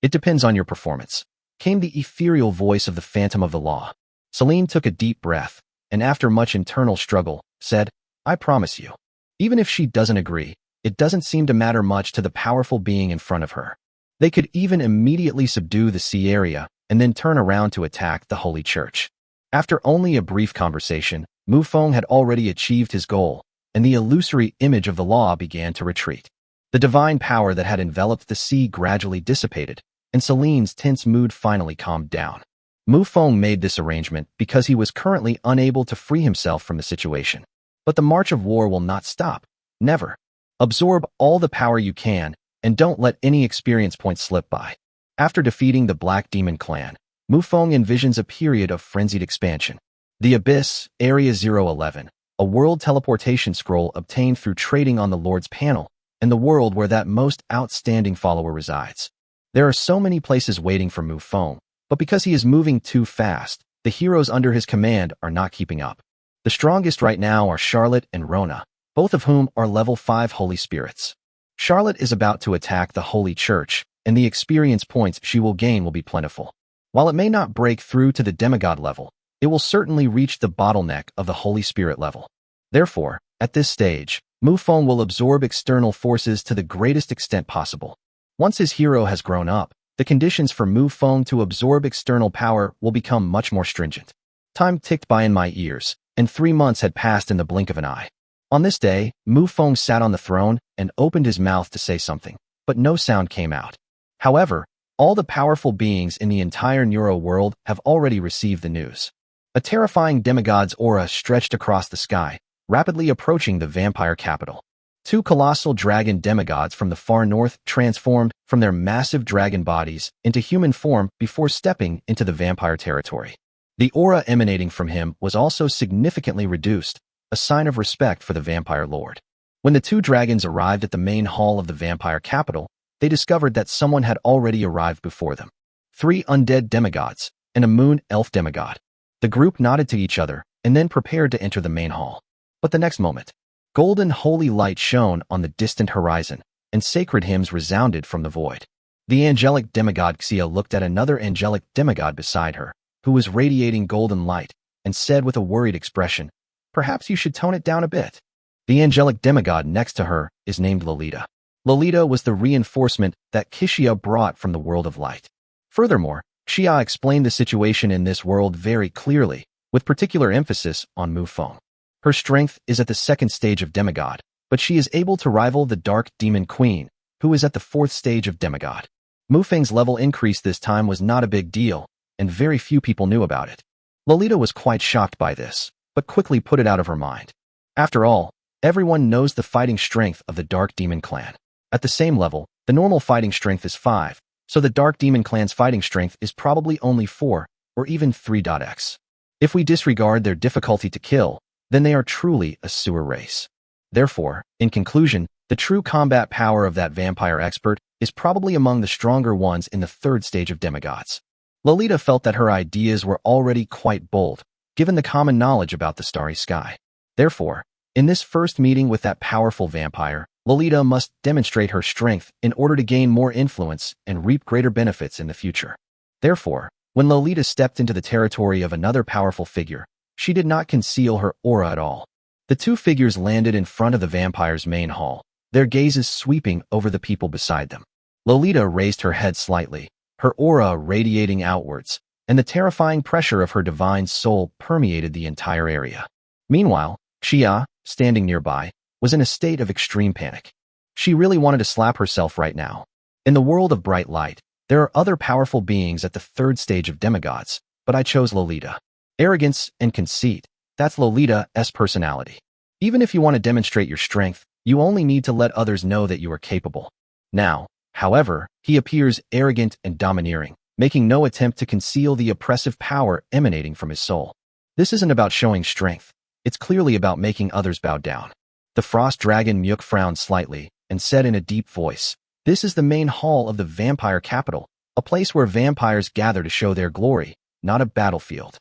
"It depends on your performance," came the ethereal voice of the Phantom of the Law. Celine took a deep breath, and after much internal struggle, said, "I promise you." Even if she doesn't agree, it doesn't seem to matter much to the powerful being in front of her. They could even immediately subdue the sea area and then turn around to attack the Holy Church. After only a brief conversation, Mufong had already achieved his goal, and the illusory image of the law began to retreat. The divine power that had enveloped the sea gradually dissipated, and Celine's tense mood finally calmed down. Mufong made this arrangement because he was currently unable to free himself from the situation. But the march of war will not stop. Never. Absorb all the power you can, and don't let any experience points slip by. After defeating the Black Demon Clan, Mufong envisions a period of frenzied expansion. The Abyss, Area 011, a world teleportation scroll obtained through trading on the Lord's panel, and the world where that most outstanding follower resides. There are so many places waiting for Mufong, but because he is moving too fast, the heroes under his command are not keeping up. The strongest right now are Charlotte and Rona, both of whom are level 5 holy spirits. Charlotte is about to attack the Holy Church, and the experience points she will gain will be plentiful. While it may not break through to the demigod level, it will certainly reach the bottleneck of the Holy Spirit level. Therefore, at this stage, Mufong will absorb external forces to the greatest extent possible. Once his hero has grown up, the conditions for Mufong to absorb external power will become much more stringent. Time ticked by in my ears, and 3 months had passed in the blink of an eye. On this day, Mufong sat on the throne and opened his mouth to say something, but no sound came out. However, all the powerful beings in the entire Neuro world have already received the news. A terrifying demigod's aura stretched across the sky, rapidly approaching the vampire capital. 2 colossal dragon demigods from the far north transformed from their massive dragon bodies into human form before stepping into the vampire territory. The aura emanating from him was also significantly reduced, a sign of respect for the vampire lord. When the 2 dragons arrived at the main hall of the vampire capital, they discovered that someone had already arrived before them. 3 undead demigods and a moon elf demigod. The group nodded to each other and then prepared to enter the main hall. But the next moment, golden holy light shone on the distant horizon, and sacred hymns resounded from the void. The angelic demigod Xia looked at another angelic demigod beside her, who was radiating golden light, and said with a worried expression, "Perhaps you should tone it down a bit." The angelic demigod next to her is named Lolita. Lolita was the reinforcement that Xia brought from the world of light. Furthermore, Xia explained the situation in this world very clearly, with particular emphasis on Mufong. Her strength is at the 2nd stage of demigod, but she is able to rival the Dark Demon Queen, who is at the 4th stage of demigod. Mufeng's level increase this time was not a big deal, and very few people knew about it. Lolita was quite shocked by this, but quickly put it out of her mind. After all, everyone knows the fighting strength of the Dark Demon Clan. At the same level, the normal fighting strength is 5, so the Dark Demon Clan's fighting strength is probably only 4, or even 3.x. If we disregard their difficulty to kill, then they are truly a sewer race. Therefore, in conclusion, the true combat power of that vampire expert is probably among the stronger ones in the 3rd stage of demigods. Lolita felt that her ideas were already quite bold, given the common knowledge about the starry sky. Therefore, in this first meeting with that powerful vampire, Lolita must demonstrate her strength in order to gain more influence and reap greater benefits in the future. Therefore, when Lolita stepped into the territory of another powerful figure, she did not conceal her aura at all. The 2 figures landed in front of the vampire's main hall, their gazes sweeping over the people beside them. Lolita raised her head slightly, her aura radiating outwards, and the terrifying pressure of her divine soul permeated the entire area. Meanwhile, Xia, standing nearby, was in a state of extreme panic. She really wanted to slap herself right now. In the world of bright light, there are other powerful beings at the 3rd stage of demigods, but I chose Lolita. Arrogance and conceit, that's Lolita's personality. Even if you want to demonstrate your strength, you only need to let others know that you are capable. Now, however, he appears arrogant and domineering, making no attempt to conceal the oppressive power emanating from his soul. This isn't about showing strength, it's clearly about making others bow down. The frost dragon Muk frowned slightly and said in a deep voice, "This is the main hall of the vampire capital, a place where vampires gather to show their glory, not a battlefield."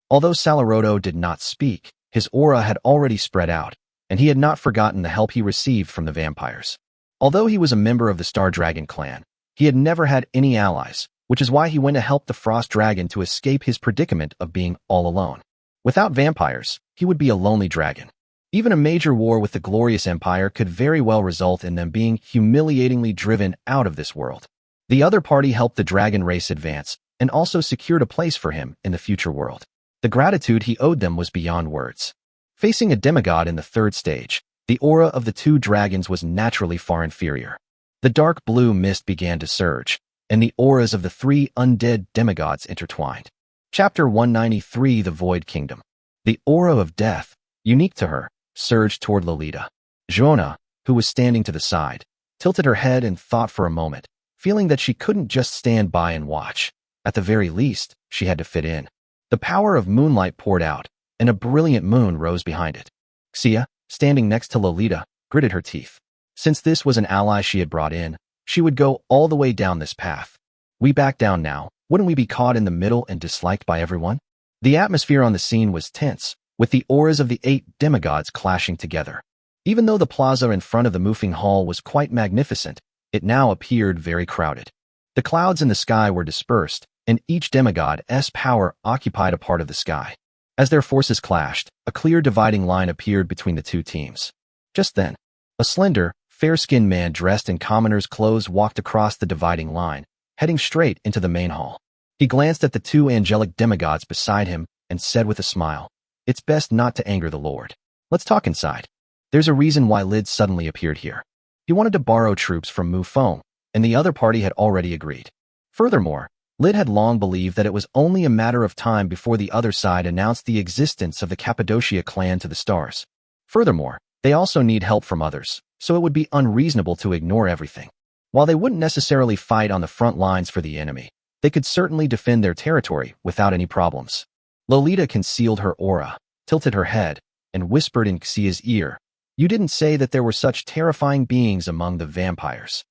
Although Salaroto did not speak, his aura had already spread out, and he had not forgotten the help he received from the vampires. Although he was a member of the Star Dragon clan, he had never had any allies, which is why he went to help the Frost Dragon to escape his predicament of being all alone. Without vampires, he would be a lonely dragon. Even a major war with the Glorious Empire could very well result in them being humiliatingly driven out of this world. The other party helped the dragon race advance and also secured a place for him in the future world. The gratitude he owed them was beyond words. Facing a demigod in the 3rd stage, the aura of the 2 dragons was naturally far inferior. The dark blue mist began to surge, and the auras of the 3 undead demigods intertwined. Chapter 193, The Void Kingdom. The aura of death, unique to her, surged toward Lolita. "Jonah, who was standing to the side, tilted her head and thought for a moment, feeling that she couldn't just stand by and watch. At the very least, she had to fit in. The power of moonlight poured out, and a brilliant moon rose behind it. Xia, standing next to Lolita, gritted her teeth. Since this was an ally she had brought in, she would go all the way down this path. We back down now, wouldn't we be caught in the middle and disliked by everyone? The atmosphere on the scene was tense, with the auras of the 8 demigods clashing together. Even though the plaza in front of the Mufong Hall was quite magnificent, it now appeared very crowded. The clouds in the sky were dispersed, and each demigod's power occupied a part of the sky. As their forces clashed, a clear dividing line appeared between the two teams. Just then, a slender, fair-skinned man dressed in commoner's clothes walked across the dividing line, heading straight into the main hall. He glanced at the 2 angelic demigods beside him and said with a smile, "It's best not to anger the Lord. Let's talk inside." There's a reason why Lid suddenly appeared here. He wanted to borrow troops from Mufong, and the other party had already agreed. Furthermore, Lid had long believed that it was only a matter of time before the other side announced the existence of the Cappadocia clan to the stars. Furthermore, they also need help from others, so it would be unreasonable to ignore everything. While they wouldn't necessarily fight on the front lines for the enemy, they could certainly defend their territory without any problems. Lolita concealed her aura, tilted her head, and whispered in Xia's ear, "You didn't say that there were such terrifying beings among the vampires."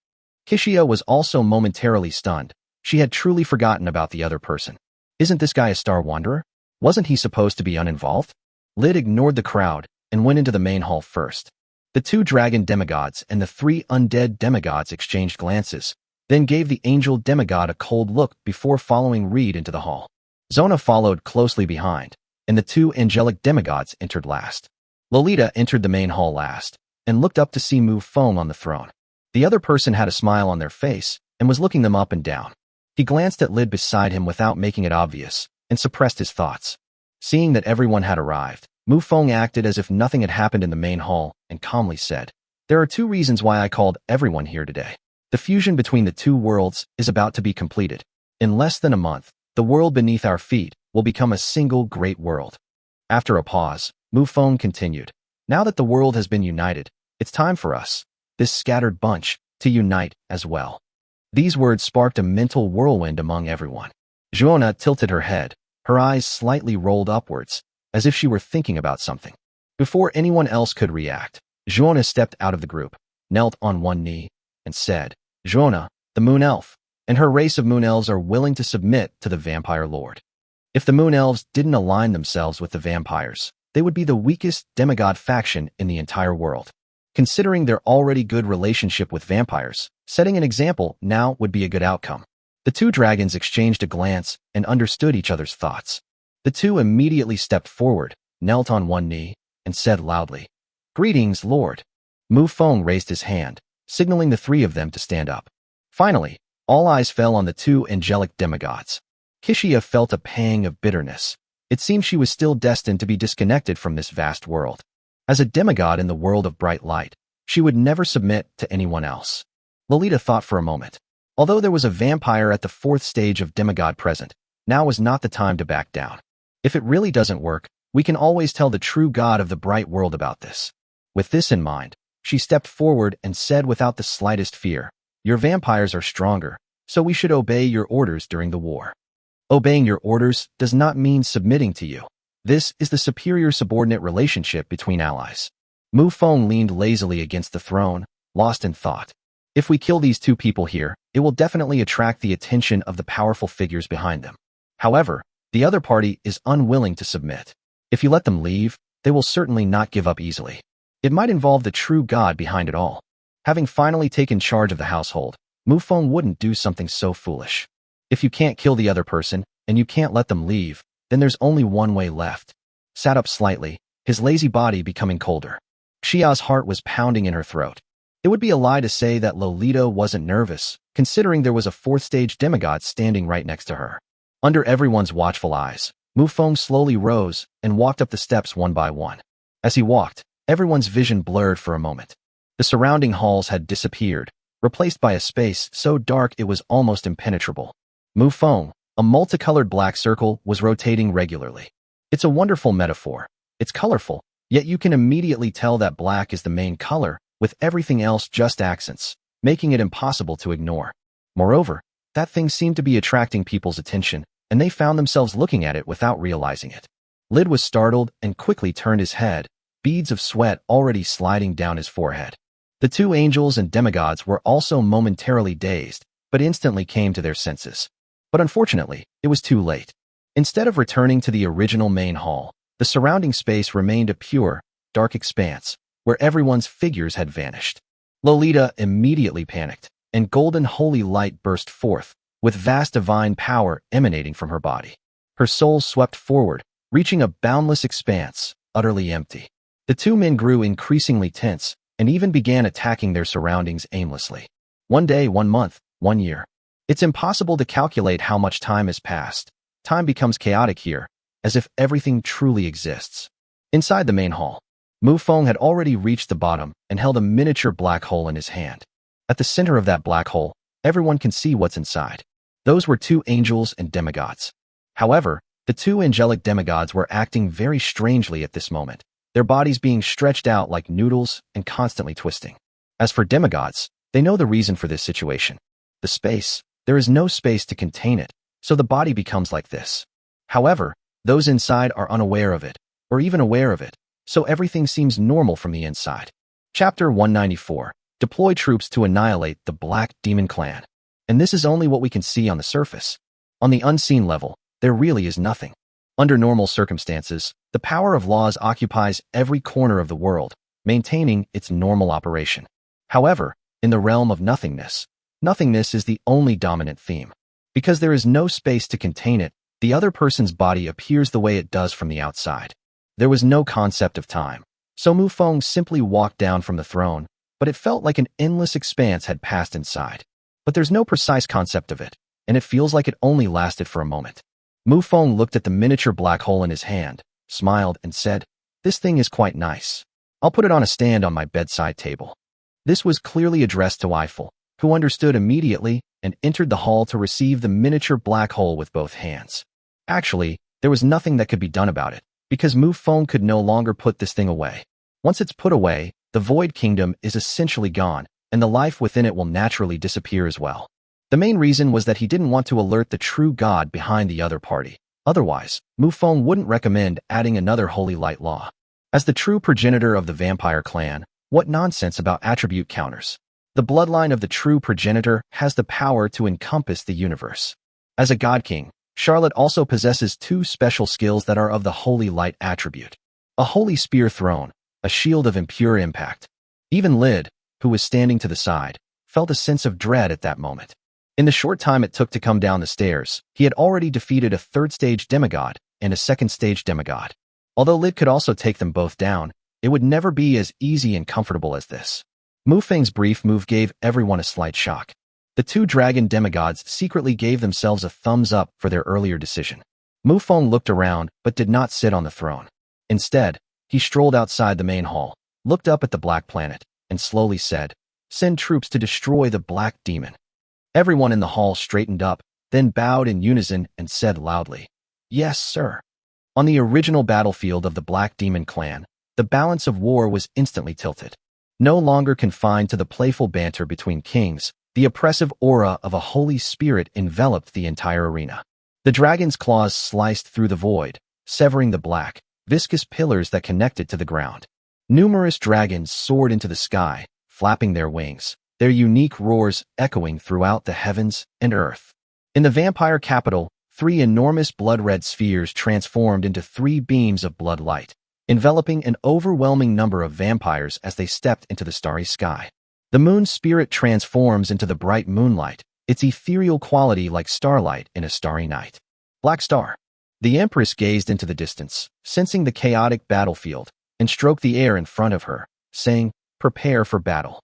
Xia was also momentarily stunned. She had truly forgotten about the other person. Isn't this guy a star wanderer? Wasn't he supposed to be uninvolved? Lid ignored the crowd and went into the main hall first. The 2 dragon demigods and the 3 undead demigods exchanged glances, then gave the angel demigod a cold look before following Reed into the hall. Zona followed closely behind, and the 2 angelic demigods entered last. Lolita entered the main hall last, and looked up to see Mufong on the throne. The other person had a smile on their face, and was looking them up and down. He glanced at Lid beside him without making it obvious, and suppressed his thoughts. Seeing that everyone had arrived, Mufong acted as if nothing had happened in the main hall, and calmly said, "There are 2 reasons why I called everyone here today. The fusion between the 2 worlds is about to be completed. In less than a month, the world beneath our feet will become a single great world." After a pause, Mufong continued, "Now that the world has been united, it's time for us, this scattered bunch, to unite as well." These words sparked a mental whirlwind among everyone. Joanna tilted her head, her eyes slightly rolled upwards, as if she were thinking about something. Before anyone else could react, Joanna stepped out of the group, knelt on one knee, and said, "Joanna, the Moon Elf, and her race of Moon Elves are willing to submit to the Vampire Lord. If the Moon Elves didn't align themselves with the vampires, they would be the weakest demigod faction in the entire world. Considering their already good relationship with vampires, setting an example now would be a good outcome." The 2 dragons exchanged a glance and understood each other's thoughts. The 2 immediately stepped forward, knelt on one knee, and said loudly, "Greetings, Lord." Mufong raised his hand, signaling the 3 of them to stand up. Finally, all eyes fell on the 2 angelic demigods. Xia felt a pang of bitterness. It seemed she was still destined to be disconnected from this vast world. As a demigod in the world of bright light, she would never submit to anyone else. Lolita thought for a moment. Although there was a vampire at the 4th stage of demigod present, now was not the time to back down. If it really doesn't work, we can always tell the true god of the bright world about this. With this in mind, she stepped forward and said without the slightest fear, "Your vampires are stronger, so we should obey your orders during the war." Obeying your orders does not mean submitting to you. This is the superior subordinate relationship between allies. Mufong leaned lazily against the throne, lost in thought. If we kill these 2 people here, it will definitely attract the attention of the powerful figures behind them. However, the other party is unwilling to submit. If you let them leave, they will certainly not give up easily. It might involve the true god behind it all. Having finally taken charge of the household, Mufong wouldn't do something so foolish. If you can't kill the other person, and you can't let them leave, then there's only one way left. Sat up slightly, his lazy body becoming colder. Xia's heart was pounding in her throat. It would be a lie to say that Lolita wasn't nervous, considering there was a 4th stage demigod standing right next to her. Under everyone's watchful eyes, Mufong slowly rose and walked up the steps one by one. As he walked, everyone's vision blurred for a moment. The surrounding halls had disappeared, replaced by a space so dark it was almost impenetrable. Mufong, a multicolored black circle, was rotating regularly. It's a wonderful metaphor. It's colorful, yet you can immediately tell that black is the main color, with everything else just accents, making it impossible to ignore. Moreover, that thing seemed to be attracting people's attention, and they found themselves looking at it without realizing it. Lid was startled and quickly turned his head, beads of sweat already sliding down his forehead. The two angels and demigods were also momentarily dazed, but instantly came to their senses. But unfortunately, it was too late. Instead of returning to the original main hall, the surrounding space remained a pure, dark expanse, where everyone's figures had vanished. Lolita immediately panicked, and golden holy light burst forth, with vast divine power emanating from her body. Her soul swept forward, reaching a boundless expanse, utterly empty. The two men grew increasingly tense, and even began attacking their surroundings aimlessly. 1 day, 1 month, 1 year. It's impossible to calculate how much time has passed. Time becomes chaotic here, as if everything truly exists. Inside the main hall, Mufong had already reached the bottom and held a miniature black hole in his hand. At the center of that black hole, everyone can see what's inside. Those were two angels and demigods. However, the two angelic demigods were acting very strangely at this moment, their bodies being stretched out like noodles and constantly twisting. As for demigods, they know the reason for this situation. The space. There is no space to contain it, so the body becomes like this. However, those inside are unaware of it, or even aware of it, so everything seems normal from the inside. Chapter 194. Deploy troops to annihilate the Black Demon Clan. And this is only what we can see on the surface. On the unseen level, there really is nothing. Under normal circumstances, the power of laws occupies every corner of the world, maintaining its normal operation. However, in the realm of nothingness, nothingness is the only dominant theme. Because there is no space to contain it, the other person's body appears the way it does from the outside. There was no concept of time, so Mufong simply walked down from the throne, but it felt like an endless expanse had passed inside. But there's no precise concept of it, and it feels like it only lasted for a moment. Mufong looked at the miniature black hole in his hand, smiled, and said, "This thing is quite nice. I'll put it on a stand on my bedside table." This was clearly addressed to Eiffel, who understood immediately and entered the hall to receive the miniature black hole with both hands. Actually, there was nothing that could be done about it, because Mufong could no longer put this thing away. Once it's put away, the Void Kingdom is essentially gone, and the life within it will naturally disappear as well. The main reason was that he didn't want to alert the true god behind the other party. Otherwise, Mufong wouldn't recommend adding another holy light law. As the true progenitor of the vampire clan, what nonsense about attribute counters? The bloodline of the true progenitor has the power to encompass the universe. As a god king, Charlotte also possesses two special skills that are of the holy light attribute. A holy spear thrown, a shield of impure impact. Even Lid, who was standing to the side, felt a sense of dread at that moment. In the short time it took to come down the stairs, he had already defeated a third-stage demigod and a second-stage demigod. Although Lid could also take them both down, it would never be as easy and comfortable as this. Mufeng's brief move gave everyone a slight shock. The two dragon demigods secretly gave themselves a thumbs up for their earlier decision. Mufong looked around but did not sit on the throne. Instead, he strolled outside the main hall, looked up at the Black Planet, and slowly said, "Send troops to destroy the Black Demon." Everyone in the hall straightened up, then bowed in unison and said loudly, "Yes, sir." On the original battlefield of the Black Demon Clan, the balance of war was instantly tilted. No longer confined to the playful banter between kings, the oppressive aura of a holy spirit enveloped the entire arena. The dragon's claws sliced through the void, severing the black, viscous pillars that connected to the ground. Numerous dragons soared into the sky, flapping their wings, their unique roars echoing throughout the heavens and earth. In the vampire capital, 3 enormous blood-red spheres transformed into 3 beams of blood light, enveloping an overwhelming number of vampires as they stepped into the starry sky. The moon spirit transforms into the bright moonlight, its ethereal quality like starlight in a starry night. Black Star. The Empress gazed into the distance, sensing the chaotic battlefield, and stroked the air in front of her, saying, "Prepare for battle."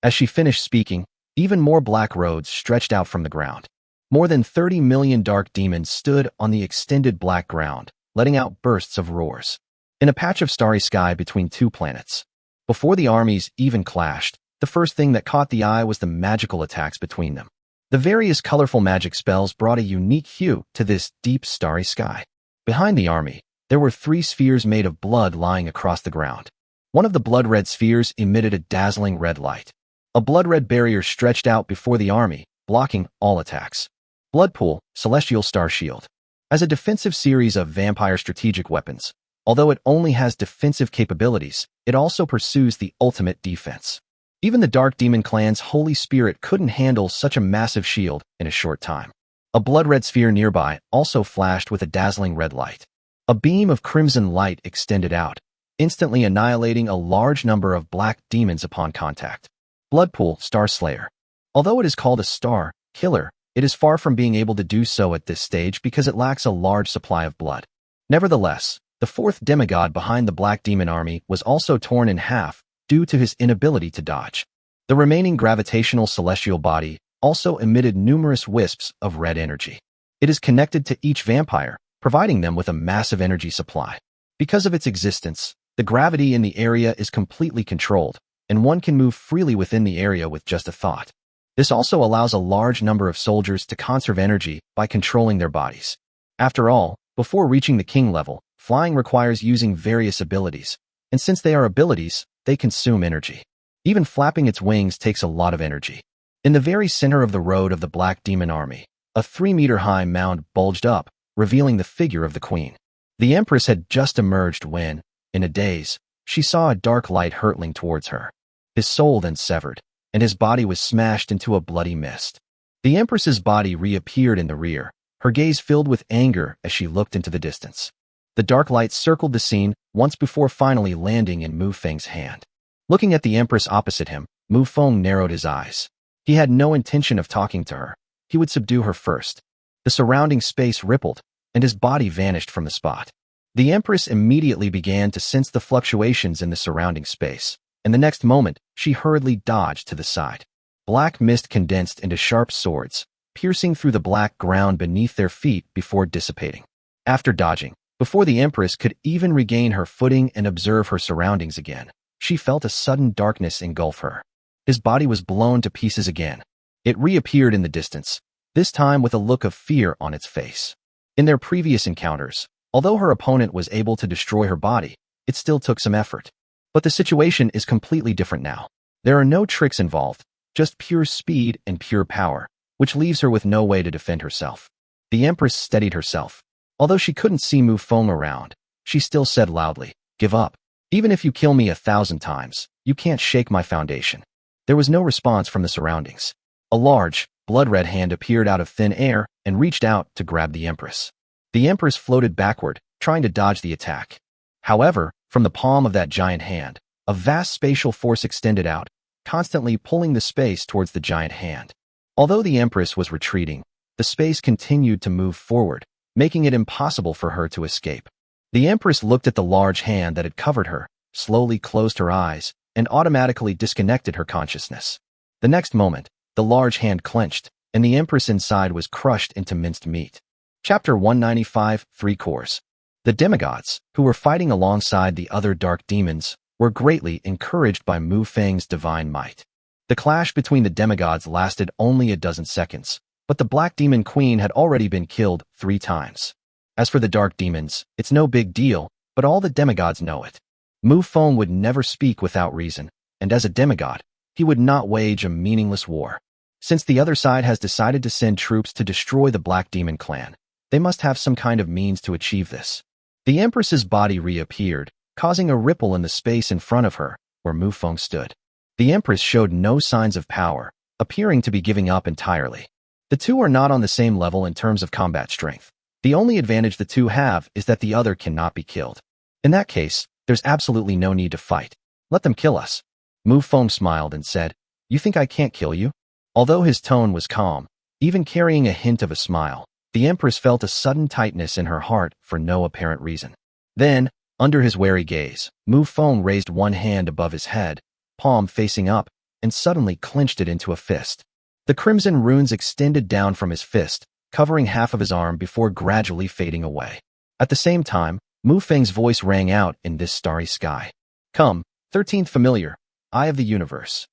As she finished speaking, even more black roads stretched out from the ground. More than 30 million dark demons stood on the extended black ground, letting out bursts of roars. In a patch of starry sky between 2 planets. Before the armies even clashed, the first thing that caught the eye was the magical attacks between them. The various colorful magic spells brought a unique hue to this deep starry sky. Behind the army, there were 3 spheres made of blood lying across the ground. One of the blood-red spheres emitted a dazzling red light. A blood-red barrier stretched out before the army, blocking all attacks. Blood Pool, Celestial Star Shield. As a defensive series of vampire strategic weapons, although it only has defensive capabilities, it also pursues the ultimate defense. Even the Dark Demon Clan's Holy Spirit couldn't handle such a massive shield in a short time. A blood-red sphere nearby also flashed with a dazzling red light. A beam of crimson light extended out, instantly annihilating a large number of black demons upon contact. Blood Pool, Star Slayer. Although it is called a star killer, it is far from being able to do so at this stage because it lacks a large supply of blood. Nevertheless, the fourth demigod behind the Black Demon army was also torn in half due to his inability to dodge. The remaining gravitational celestial body also emitted numerous wisps of red energy. It is connected to each vampire, providing them with a massive energy supply. Because of its existence, the gravity in the area is completely controlled, and one can move freely within the area with just a thought. This also allows a large number of soldiers to conserve energy by controlling their bodies. After all, before reaching the king level, flying requires using various abilities, and since they are abilities, they consume energy. Even flapping its wings takes a lot of energy. In the very center of the road of the Black Demon army, a 3-meter-high mound bulged up, revealing the figure of the queen. The Empress had just emerged when, in a daze, she saw a dark light hurtling towards her. His soul then severed, and his body was smashed into a bloody mist. The Empress's body reappeared in the rear, her gaze filled with anger as she looked into the distance. The dark light circled the scene once before finally landing in Mufong's hand. Looking at the Empress opposite him, Mufong narrowed his eyes. He had no intention of talking to her. He would subdue her first. The surrounding space rippled, and his body vanished from the spot. The Empress immediately began to sense the fluctuations in the surrounding space, and the next moment, she hurriedly dodged to the side. Black mist condensed into sharp swords, piercing through the black ground beneath their feet before dissipating. After dodging, before the Empress could even regain her footing and observe her surroundings again, she felt a sudden darkness engulf her. His body was blown to pieces again. It reappeared in the distance, this time with a look of fear on its face. In their previous encounters, although her opponent was able to destroy her body, it still took some effort. But the situation is completely different now. There are no tricks involved, just pure speed and pure power, which leaves her with no way to defend herself. The Empress steadied herself. Although she couldn't see Mufong around, she still said loudly, "Give up. Even if you kill me 1,000 times, you can't shake my foundation." There was no response from the surroundings. A large, blood-red hand appeared out of thin air and reached out to grab the Empress. The Empress floated backward, trying to dodge the attack. However, from the palm of that giant hand, a vast spatial force extended out, constantly pulling the space towards the giant hand. Although the Empress was retreating, the space continued to move forward, making it impossible for her to escape. The Empress looked at the large hand that had covered her, slowly closed her eyes, and automatically disconnected her consciousness. The next moment, the large hand clenched, and the Empress inside was crushed into minced meat. Chapter 195, 3 Cores. The demigods, who were fighting alongside the other dark demons, were greatly encouraged by Mufong's divine might. The clash between the demigods lasted only a dozen seconds, but the Black Demon Queen had already been killed 3 times. As for the dark demons, it's no big deal, but all the demigods know it. Mufong would never speak without reason, and as a demigod, he would not wage a meaningless war. Since the other side has decided to send troops to destroy the Black Demon clan, they must have some kind of means to achieve this. The Empress's body reappeared, causing a ripple in the space in front of her, where Mufong stood. The Empress showed no signs of power, appearing to be giving up entirely. The two are not on the same level in terms of combat strength. The only advantage the two have is that the other cannot be killed. In that case, there's absolutely no need to fight. Let them kill us. Mufong smiled and said, "You think I can't kill you?" Although his tone was calm, even carrying a hint of a smile, the Empress felt a sudden tightness in her heart for no apparent reason. Then, under his wary gaze, Mufong raised one hand above his head, palm facing up, and suddenly clenched it into a fist. The crimson runes extended down from his fist, covering half of his arm before gradually fading away. At the same time, Mufong's voice rang out in this starry sky. "Come, 13th familiar, Eye of the Universe."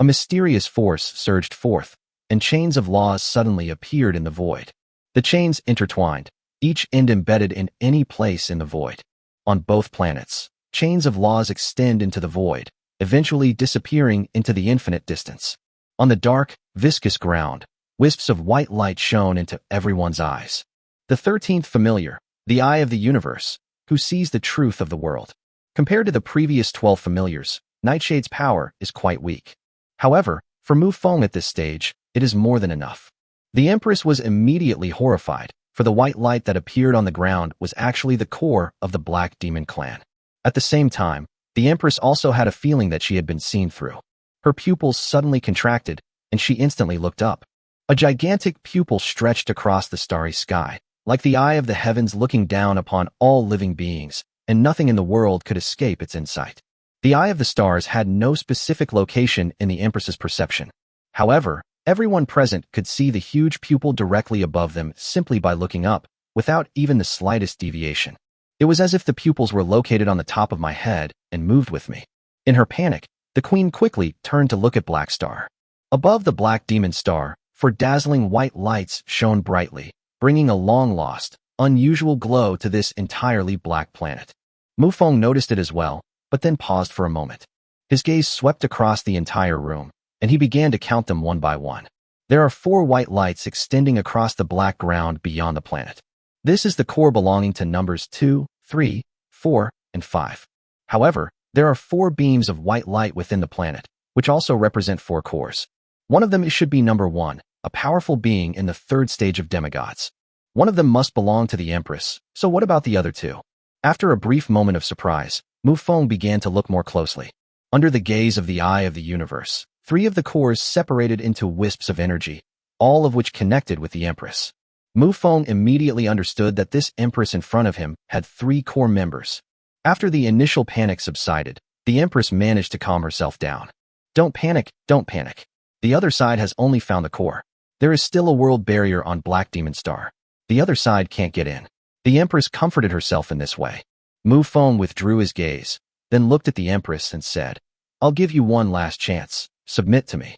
A mysterious force surged forth, and chains of laws suddenly appeared in the void. The chains intertwined, each end embedded in any place in the void. On both planets, chains of laws extend into the void, eventually disappearing into the infinite distance. On the dark, viscous ground, wisps of white light shone into everyone's eyes. The 13th familiar, the eye of the universe, who sees the truth of the world. Compared to the previous 12 familiars, Nightshade's power is quite weak. However, for Mufong at this stage, it is more than enough. The Empress was immediately horrified, for the white light that appeared on the ground was actually the core of the Black Demon clan. At the same time, the Empress also had a feeling that she had been seen through. Her pupils suddenly contracted, and she instantly looked up. A gigantic pupil stretched across the starry sky, like the eye of the heavens looking down upon all living beings, and nothing in the world could escape its insight. The eye of the stars had no specific location in the Empress's perception. However, everyone present could see the huge pupil directly above them simply by looking up, without even the slightest deviation. It was as if the pupils were located on the top of my head and moved with me. In her panic, the queen quickly turned to look at Black Star. Above the Black Demon Star, four dazzling white lights shone brightly, bringing a long-lost, unusual glow to this entirely black planet. Mufong noticed it as well, but then paused for a moment. His gaze swept across the entire room, and he began to count them one by one. There are 4 white lights extending across the black ground beyond the planet. This is the core belonging to numbers 2, 3, 4, and 5. However, there are 4 beams of white light within the planet, which also represent 4 cores. One of them should be number 1, a powerful being in the 3rd stage of demigods. One of them must belong to the Empress, so what about the other 2? After a brief moment of surprise, Mufong began to look more closely. Under the gaze of the eye of the universe, 3 of the cores separated into wisps of energy, all of which connected with the Empress. Mufong immediately understood that this Empress in front of him had 3 core members. After the initial panic subsided, the Empress managed to calm herself down. Don't panic, don't panic. The other side has only found the core. There is still a world barrier on Black Demon Star. The other side can't get in. The Empress comforted herself in this way. Mufong withdrew his gaze, then looked at the Empress and said, "I'll give you one last chance. Submit to me."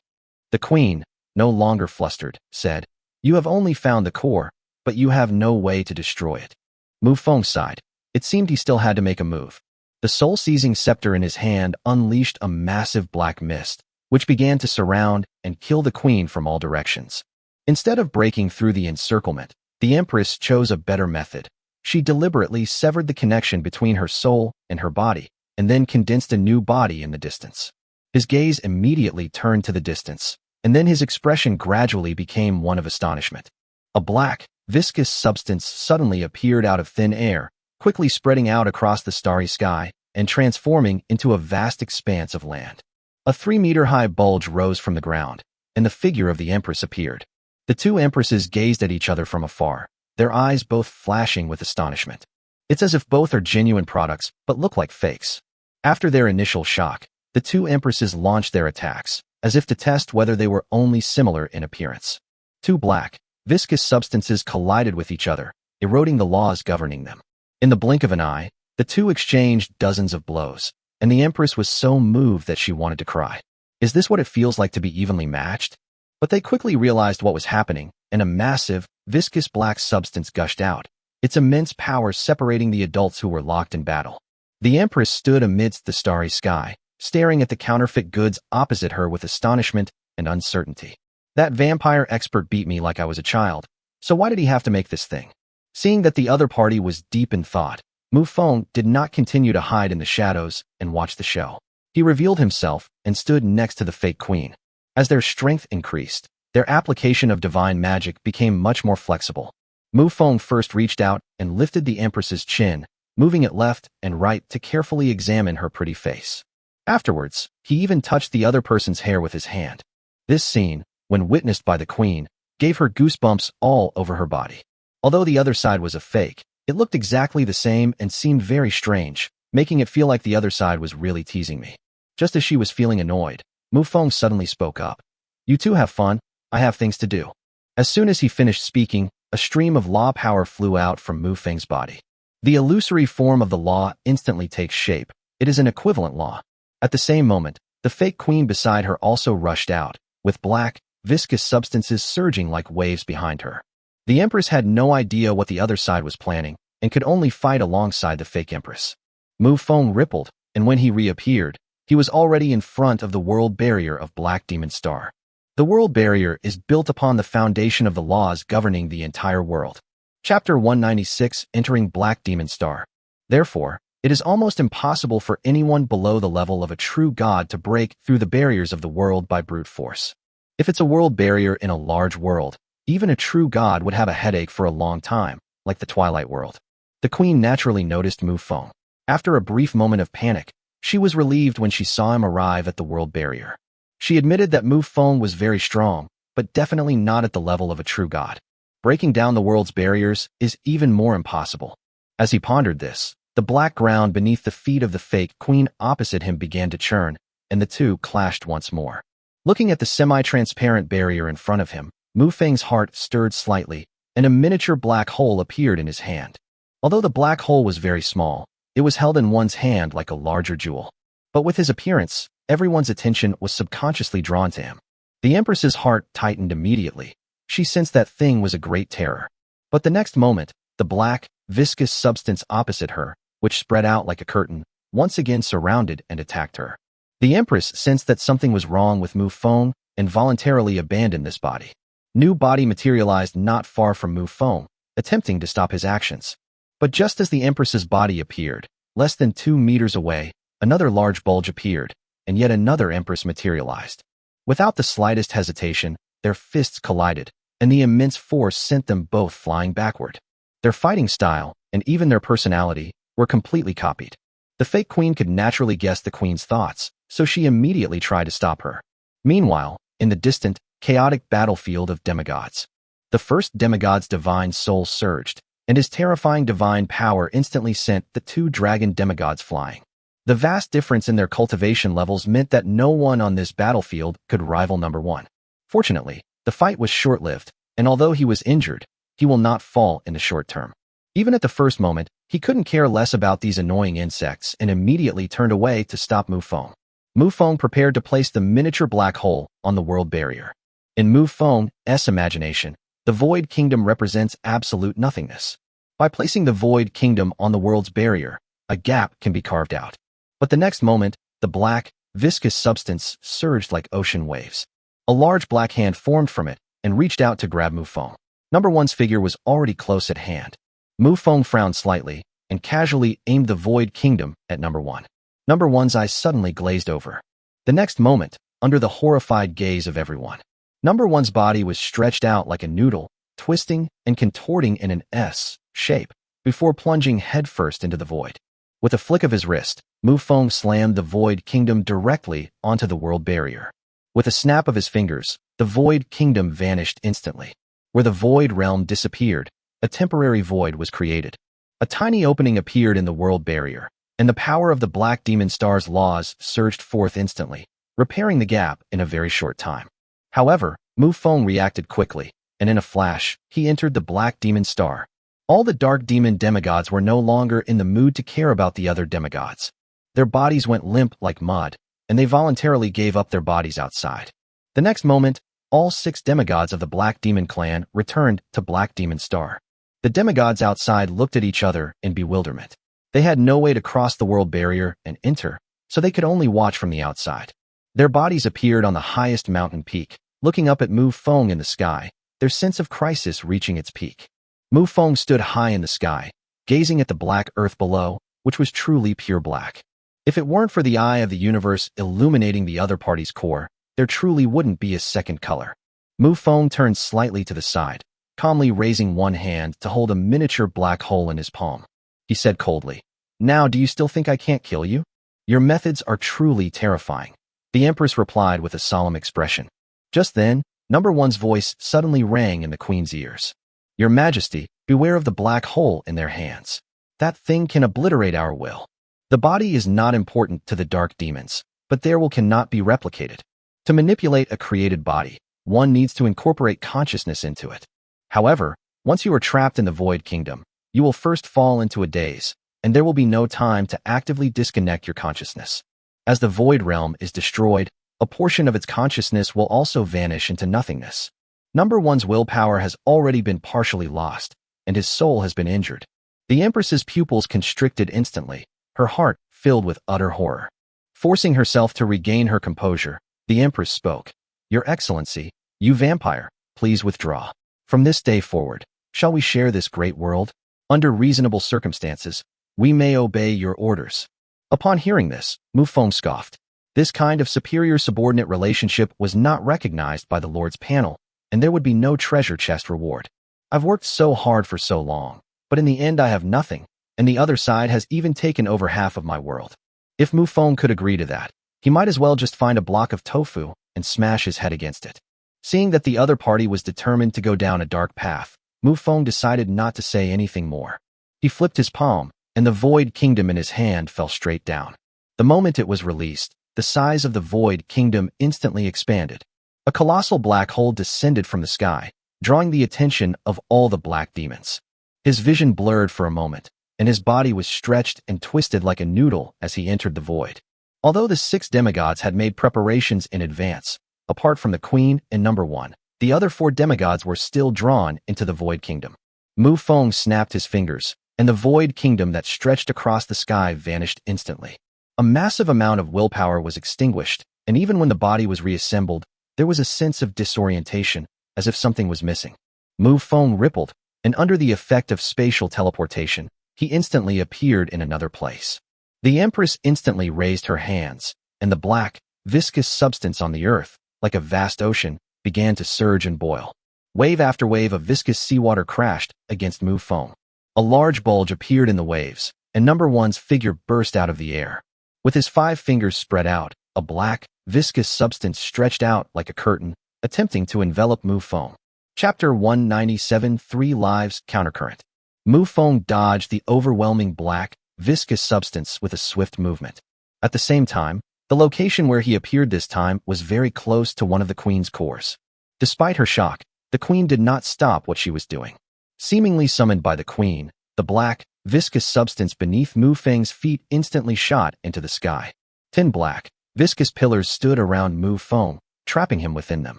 The queen, no longer flustered, said, "You have only found the core, but you have no way to destroy it." Mufong sighed. It seemed he still had to make a move. The soul-seizing scepter in his hand unleashed a massive black mist, which began to surround and kill the queen from all directions. Instead of breaking through the encirclement, the Empress chose a better method. She deliberately severed the connection between her soul and her body, and then condensed a new body in the distance. His gaze immediately turned to the distance, and then his expression gradually became one of astonishment. A black, viscous substance suddenly appeared out of thin air, quickly spreading out across the starry sky and transforming into a vast expanse of land. A 3-meter-high bulge rose from the ground, and the figure of the Empress appeared. The 2 Empresses gazed at each other from afar, their eyes both flashing with astonishment. It's as if both are genuine products but look like fakes. After their initial shock, the 2 Empresses launched their attacks, as if to test whether they were only similar in appearance. 2 black, viscous substances collided with each other, eroding the laws governing them. In the blink of an eye, the 2 exchanged dozens of blows, and the Empress was so moved that she wanted to cry. Is this what it feels like to be evenly matched? But they quickly realized what was happening, and a massive, viscous black substance gushed out, its immense power separating the adults who were locked in battle. The Empress stood amidst the starry sky, staring at the counterfeit goods opposite her with astonishment and uncertainty. That vampire expert beat me like I was a child, so why did he have to make this thing? Seeing that the other party was deep in thought, Mufong did not continue to hide in the shadows and watch the show. He revealed himself and stood next to the fake queen. As their strength increased, their application of divine magic became much more flexible. Mufong first reached out and lifted the Empress's chin, moving it left and right to carefully examine her pretty face. Afterwards, he even touched the other person's hair with his hand. This scene, when witnessed by the queen, gave her goosebumps all over her body. Although the other side was a fake, it looked exactly the same and seemed very strange, making it feel like the other side was really teasing me. Just as she was feeling annoyed, Mufong suddenly spoke up. "You two have fun, I have things to do." As soon as he finished speaking, a stream of law power flew out from Mufeng's body. The illusory form of the law instantly takes shape. It is an equivalent law. At the same moment, the fake queen beside her also rushed out, with black, viscous substances surging like waves behind her. The Empress had no idea what the other side was planning, and could only fight alongside the fake Empress. Mufong rippled, and when he reappeared, he was already in front of the world barrier of Black Demon Star. The world barrier is built upon the foundation of the laws governing the entire world. Chapter 196, Entering Black Demon Star. Therefore, it is almost impossible for anyone below the level of a true god to break through the barriers of the world by brute force. If it's a world barrier in a large world, even a true god would have a headache for a long time, like the Twilight world. The queen naturally noticed Mufong. After a brief moment of panic, she was relieved when she saw him arrive at the world barrier. She admitted that Mufong was very strong, but definitely not at the level of a true god. Breaking down the world's barriers is even more impossible. As he pondered this, the black ground beneath the feet of the fake queen opposite him began to churn, and the two clashed once more. Looking at the semi-transparent barrier in front of him, Mufong's heart stirred slightly, and a miniature black hole appeared in his hand. Although the black hole was very small, it was held in one's hand like a larger jewel. But with his appearance, everyone's attention was subconsciously drawn to him. The Empress's heart tightened immediately. She sensed that thing was a great terror. But the next moment, the black, viscous substance opposite her, which spread out like a curtain, once again surrounded and attacked her. The Empress sensed that something was wrong with Mufong and voluntarily abandoned this body. New body materialized not far from Mufong, attempting to stop his actions. But just as the Empress's body appeared, less than 2 meters away, another large bulge appeared, and yet another Empress materialized. Without the slightest hesitation, their fists collided, and the immense force sent them both flying backward. Their fighting style, and even their personality, were completely copied. The fake queen could naturally guess the queen's thoughts, so she immediately tried to stop her. Meanwhile, in the distant, chaotic battlefield of demigods, the first demigod's divine soul surged, and his terrifying divine power instantly sent the 2 dragon demigods flying. The vast difference in their cultivation levels meant that no one on this battlefield could rival number 1. Fortunately, the fight was short-lived, and although he was injured, he will not fall in the short term. Even at the first moment, he couldn't care less about these annoying insects and immediately turned away to stop Mufong. Mufong prepared to place the miniature black hole on the world barrier. In Mufong's imagination, the Void Kingdom represents absolute nothingness. By placing the Void Kingdom on the world's barrier, a gap can be carved out. But the next moment, the black, viscous substance surged like ocean waves. A large black hand formed from it and reached out to grab Mufong. Number 1's figure was already close at hand. Mufong frowned slightly and casually aimed the Void Kingdom at number 1. Number 1's eyes suddenly glazed over. The next moment, under the horrified gaze of everyone, number 1's body was stretched out like a noodle, twisting and contorting in an S shape, before plunging headfirst into the void. With a flick of his wrist, Mufong slammed the Void Kingdom directly onto the world barrier. With a snap of his fingers, the Void Kingdom vanished instantly. Where the Void Realm disappeared, a temporary void was created. A tiny opening appeared in the world barrier, and the power of the Black Demon Star's laws surged forth instantly, repairing the gap in a very short time. However, Mufong reacted quickly, and in a flash, he entered the Black Demon Star. All the Dark Demon demigods were no longer in the mood to care about the other demigods. Their bodies went limp like mud, and they voluntarily gave up their bodies outside. The next moment, all 6 demigods of the Black Demon clan returned to Black Demon Star. The demigods outside looked at each other in bewilderment. They had no way to cross the world barrier and enter, so they could only watch from the outside. Their bodies appeared on the highest mountain peak, looking up at Mufong in the sky, their sense of crisis reaching its peak. Mufong stood high in the sky, gazing at the black earth below, which was truly pure black. If it weren't for the eye of the universe illuminating the other party's core, there truly wouldn't be a second color. Mufong turned slightly to the side, calmly raising one hand to hold a miniature black hole in his palm. He said coldly, "Now do you still think I can't kill you? Your methods are truly terrifying." The Empress replied with a solemn expression. Just then, number 1's voice suddenly rang in the Queen's ears. "Your Majesty, beware of the black hole in their hands. That thing can obliterate our will. The body is not important to the dark demons, but their will cannot be replicated. To manipulate a created body, one needs to incorporate consciousness into it. However, once you are trapped in the Void Kingdom, you will first fall into a daze, and there will be no time to actively disconnect your consciousness. As the Void Realm is destroyed, a portion of its consciousness will also vanish into nothingness. Number 1's willpower has already been partially lost, and his soul has been injured. The Empress's pupils constricted instantly. her heart filled with utter horror. Forcing herself to regain her composure, the Empress spoke. Your Excellency, you vampire, please withdraw. From this day forward, shall we share this great world? Under reasonable circumstances, we may obey your orders. Upon hearing this, Mufong scoffed. This kind of superior-subordinate relationship was not recognized by the Lord's panel, and there would be no treasure chest reward. I've worked so hard for so long, but in the end I have nothing, and the other side has even taken over half of my world. If Mufong could agree to that, he might as well just find a block of tofu and smash his head against it. Seeing that the other party was determined to go down a dark path, Mufong decided not to say anything more. He flipped his palm, and the Void Kingdom in his hand fell straight down. The moment it was released, the size of the Void Kingdom instantly expanded. A colossal black hole descended from the sky, drawing the attention of all the black demons. His vision blurred for a moment, and his body was stretched and twisted like a noodle as he entered the void. Although the 6 demigods had made preparations in advance, apart from the Queen and Number 1, the other 4 demigods were still drawn into the Void Kingdom. Mufong snapped his fingers, and the Void Kingdom that stretched across the sky vanished instantly. A massive amount of willpower was extinguished, and even when the body was reassembled, there was a sense of disorientation, as if something was missing. Mufong rippled, and under the effect of spatial teleportation, he instantly appeared in another place. The Empress instantly raised her hands, and the black, viscous substance on the earth, like a vast ocean, began to surge and boil. Wave after wave of viscous seawater crashed against Mufong. A large bulge appeared in the waves, and Number 1's figure burst out of the air. With his 5 fingers spread out, a black, viscous substance stretched out like a curtain, attempting to envelop Mufong. Chapter 197 3 Lives Countercurrent. Mufong dodged the overwhelming black, viscous substance with a swift movement. At the same time, the location where he appeared this time was very close to one of the Queen's cores. Despite her shock, the Queen did not stop what she was doing. Seemingly summoned by the Queen, the black, viscous substance beneath Mufong's feet instantly shot into the sky. 10 black, viscous pillars stood around Mufong, trapping him within them.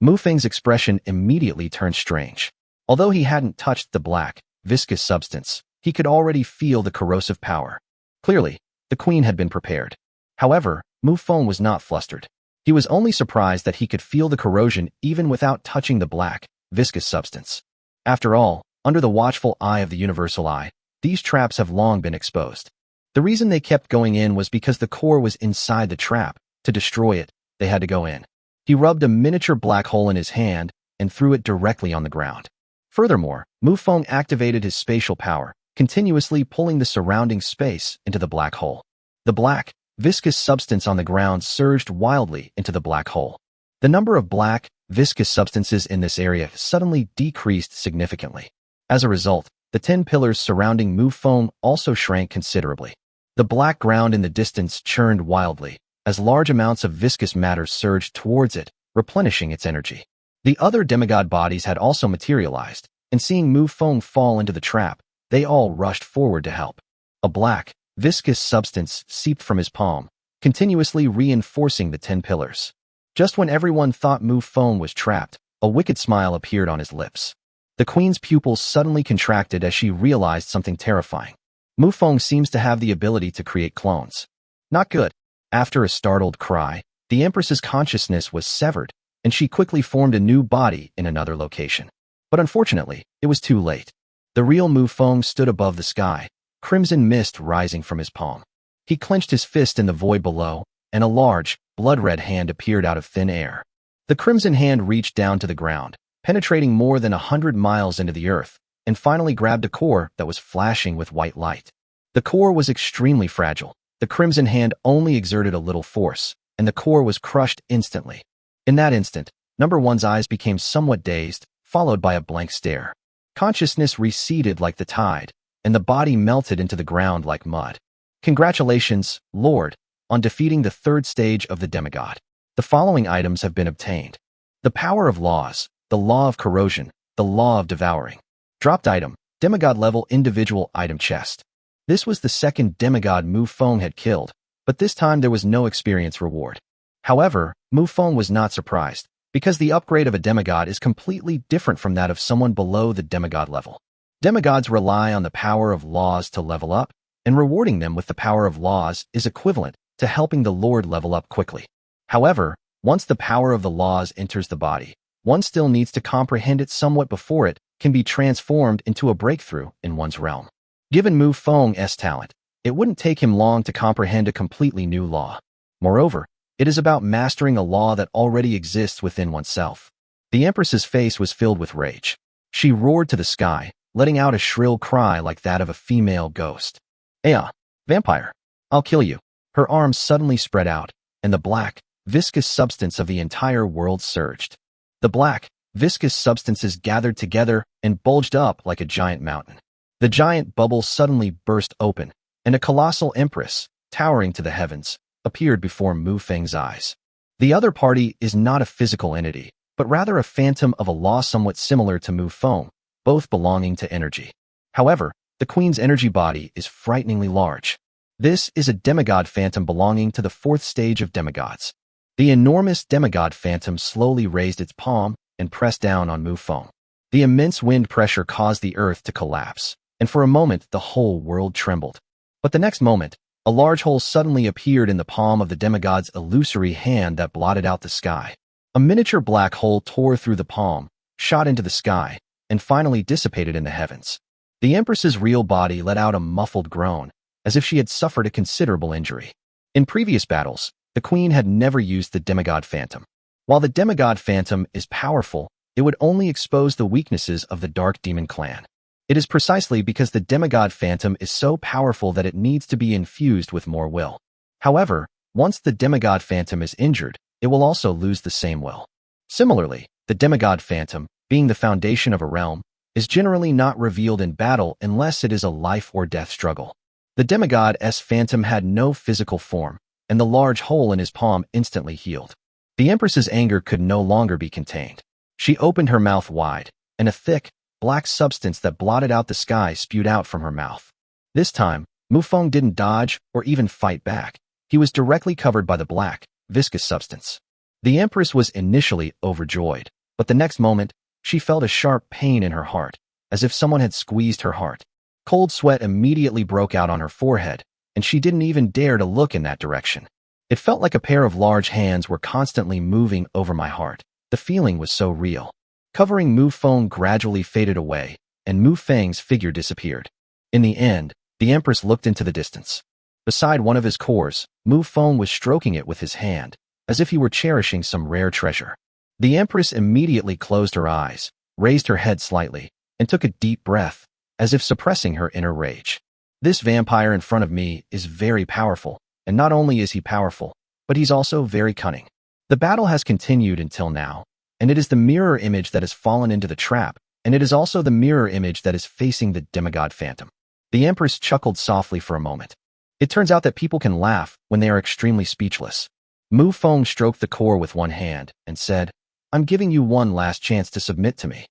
Mufong's expression immediately turned strange. Although he hadn't touched the black, viscous substance, he could already feel the corrosive power. Clearly, the Queen had been prepared. However, Mufong was not flustered. He was only surprised that he could feel the corrosion even without touching the black, viscous substance. After all, under the watchful eye of the universal eye, these traps have long been exposed. The reason they kept going in was because the core was inside the trap. To destroy it, they had to go in. He rubbed a miniature black hole in his hand and threw it directly on the ground. Furthermore, Mufong activated his spatial power, continuously pulling the surrounding space into the black hole. The black, viscous substance on the ground surged wildly into the black hole. The number of black, viscous substances in this area suddenly decreased significantly. As a result, the 10 pillars surrounding Mufong also shrank considerably. The black ground in the distance churned wildly, as large amounts of viscous matter surged towards it, replenishing its energy. The other demigod bodies had also materialized, and seeing Mufong fall into the trap, they all rushed forward to help. A black, viscous substance seeped from his palm, continuously reinforcing the 10 pillars. Just when everyone thought Mufong was trapped, a wicked smile appeared on his lips. The Queen's pupils suddenly contracted as she realized something terrifying. Mufong seems to have the ability to create clones. Not good. After a startled cry, the Empress's consciousness was severed, and she quickly formed a new body in another location. But unfortunately, it was too late. The real Mufong stood above the sky, crimson mist rising from his palm. He clenched his fist in the void below, and a large, blood-red hand appeared out of thin air. The crimson hand reached down to the ground, penetrating more than 100 miles into the earth, and finally grabbed a core that was flashing with white light. The core was extremely fragile. The crimson hand only exerted a little force, and the core was crushed instantly. In that instant, Number 1's eyes became somewhat dazed, followed by a blank stare. Consciousness receded like the tide, and the body melted into the ground like mud. Congratulations, Lord, on defeating the 3rd stage of the demigod. The following items have been obtained. The power of laws, the law of corrosion, the law of devouring. Dropped item, demigod level individual item chest. This was the 2nd demigod Mufong had killed, but this time there was no experience reward. However, Mufong was not surprised, because the upgrade of a demigod is completely different from that of someone below the demigod level. Demigods rely on the power of laws to level up, and rewarding them with the power of laws is equivalent to helping the Lord level up quickly. However, once the power of the laws enters the body, one still needs to comprehend it somewhat before it can be transformed into a breakthrough in one's realm. Given Mufong's talent, it wouldn't take him long to comprehend a completely new law. Moreover, it is about mastering a law that already exists within oneself. The Empress's face was filled with rage. She roared to the sky, letting out a shrill cry like that of a female ghost. "Aya, vampire! I'll kill you!" Her arms suddenly spread out, and the black, viscous substance of the entire world surged. The black, viscous substances gathered together and bulged up like a giant mountain. The giant bubble suddenly burst open, and a colossal empress, towering to the heavens, appeared before Mufong's eyes. The other party is not a physical entity, but rather a phantom of a law somewhat similar to Mufong, both belonging to energy. However, the queen's energy body is frighteningly large. This is a demigod phantom belonging to the fourth stage of demigods. The enormous demigod phantom slowly raised its palm and pressed down on Mufong. The immense wind pressure caused the earth to collapse, and for a moment the whole world trembled. But the next moment, a large hole suddenly appeared in the palm of the demigod's illusory hand that blotted out the sky. A miniature black hole tore through the palm, shot into the sky, and finally dissipated in the heavens. The Empress's real body let out a muffled groan, as if she had suffered a considerable injury. In previous battles, the queen had never used the demigod phantom. While the demigod phantom is powerful, it would only expose the weaknesses of the Dark Demon clan. It is precisely because the demigod phantom is so powerful that it needs to be infused with more will. However, once the demigod phantom is injured, it will also lose the same will. Similarly, the demigod phantom, being the foundation of a realm, is generally not revealed in battle unless it is a life or death struggle. The demigod's phantom had no physical form, and the large hole in his palm instantly healed. The Empress's anger could no longer be contained. She opened her mouth wide, and a thick, black substance that blotted out the sky spewed out from her mouth. This time, Mufong didn't dodge or even fight back. He was directly covered by the black, viscous substance. The Empress was initially overjoyed, but the next moment, she felt a sharp pain in her heart, as if someone had squeezed her heart. Cold sweat immediately broke out on her forehead, and she didn't even dare to look in that direction. It felt like a pair of large hands were constantly moving over my heart. The feeling was so real. Covering Mufong gradually faded away, and Mufong's figure disappeared. In the end, the Empress looked into the distance. Beside one of his cores, Mufong was stroking it with his hand, as if he were cherishing some rare treasure. The Empress immediately closed her eyes, raised her head slightly, and took a deep breath, as if suppressing her inner rage. This vampire in front of me is very powerful, and not only is he powerful, but he's also very cunning. The battle has continued until now, and it is the mirror image that has fallen into the trap, and it is also the mirror image that is facing the demigod phantom. The Empress chuckled softly for a moment. It turns out that people can laugh when they are extremely speechless. Mufong stroked the core with one hand and said, "I'm giving you one last chance to submit to me."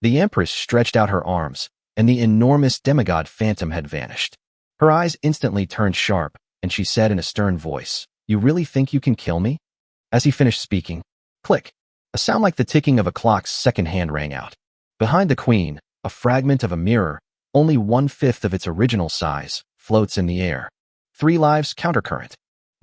The Empress stretched out her arms, and the enormous demigod phantom had vanished. Her eyes instantly turned sharp, and she said in a stern voice, "You really think you can kill me?" As he finished speaking, click, a sound like the ticking of a clock's second hand rang out. Behind the queen, a fragment of a mirror, only 1/5 of its original size, floats in the air. 3 lives countercurrent.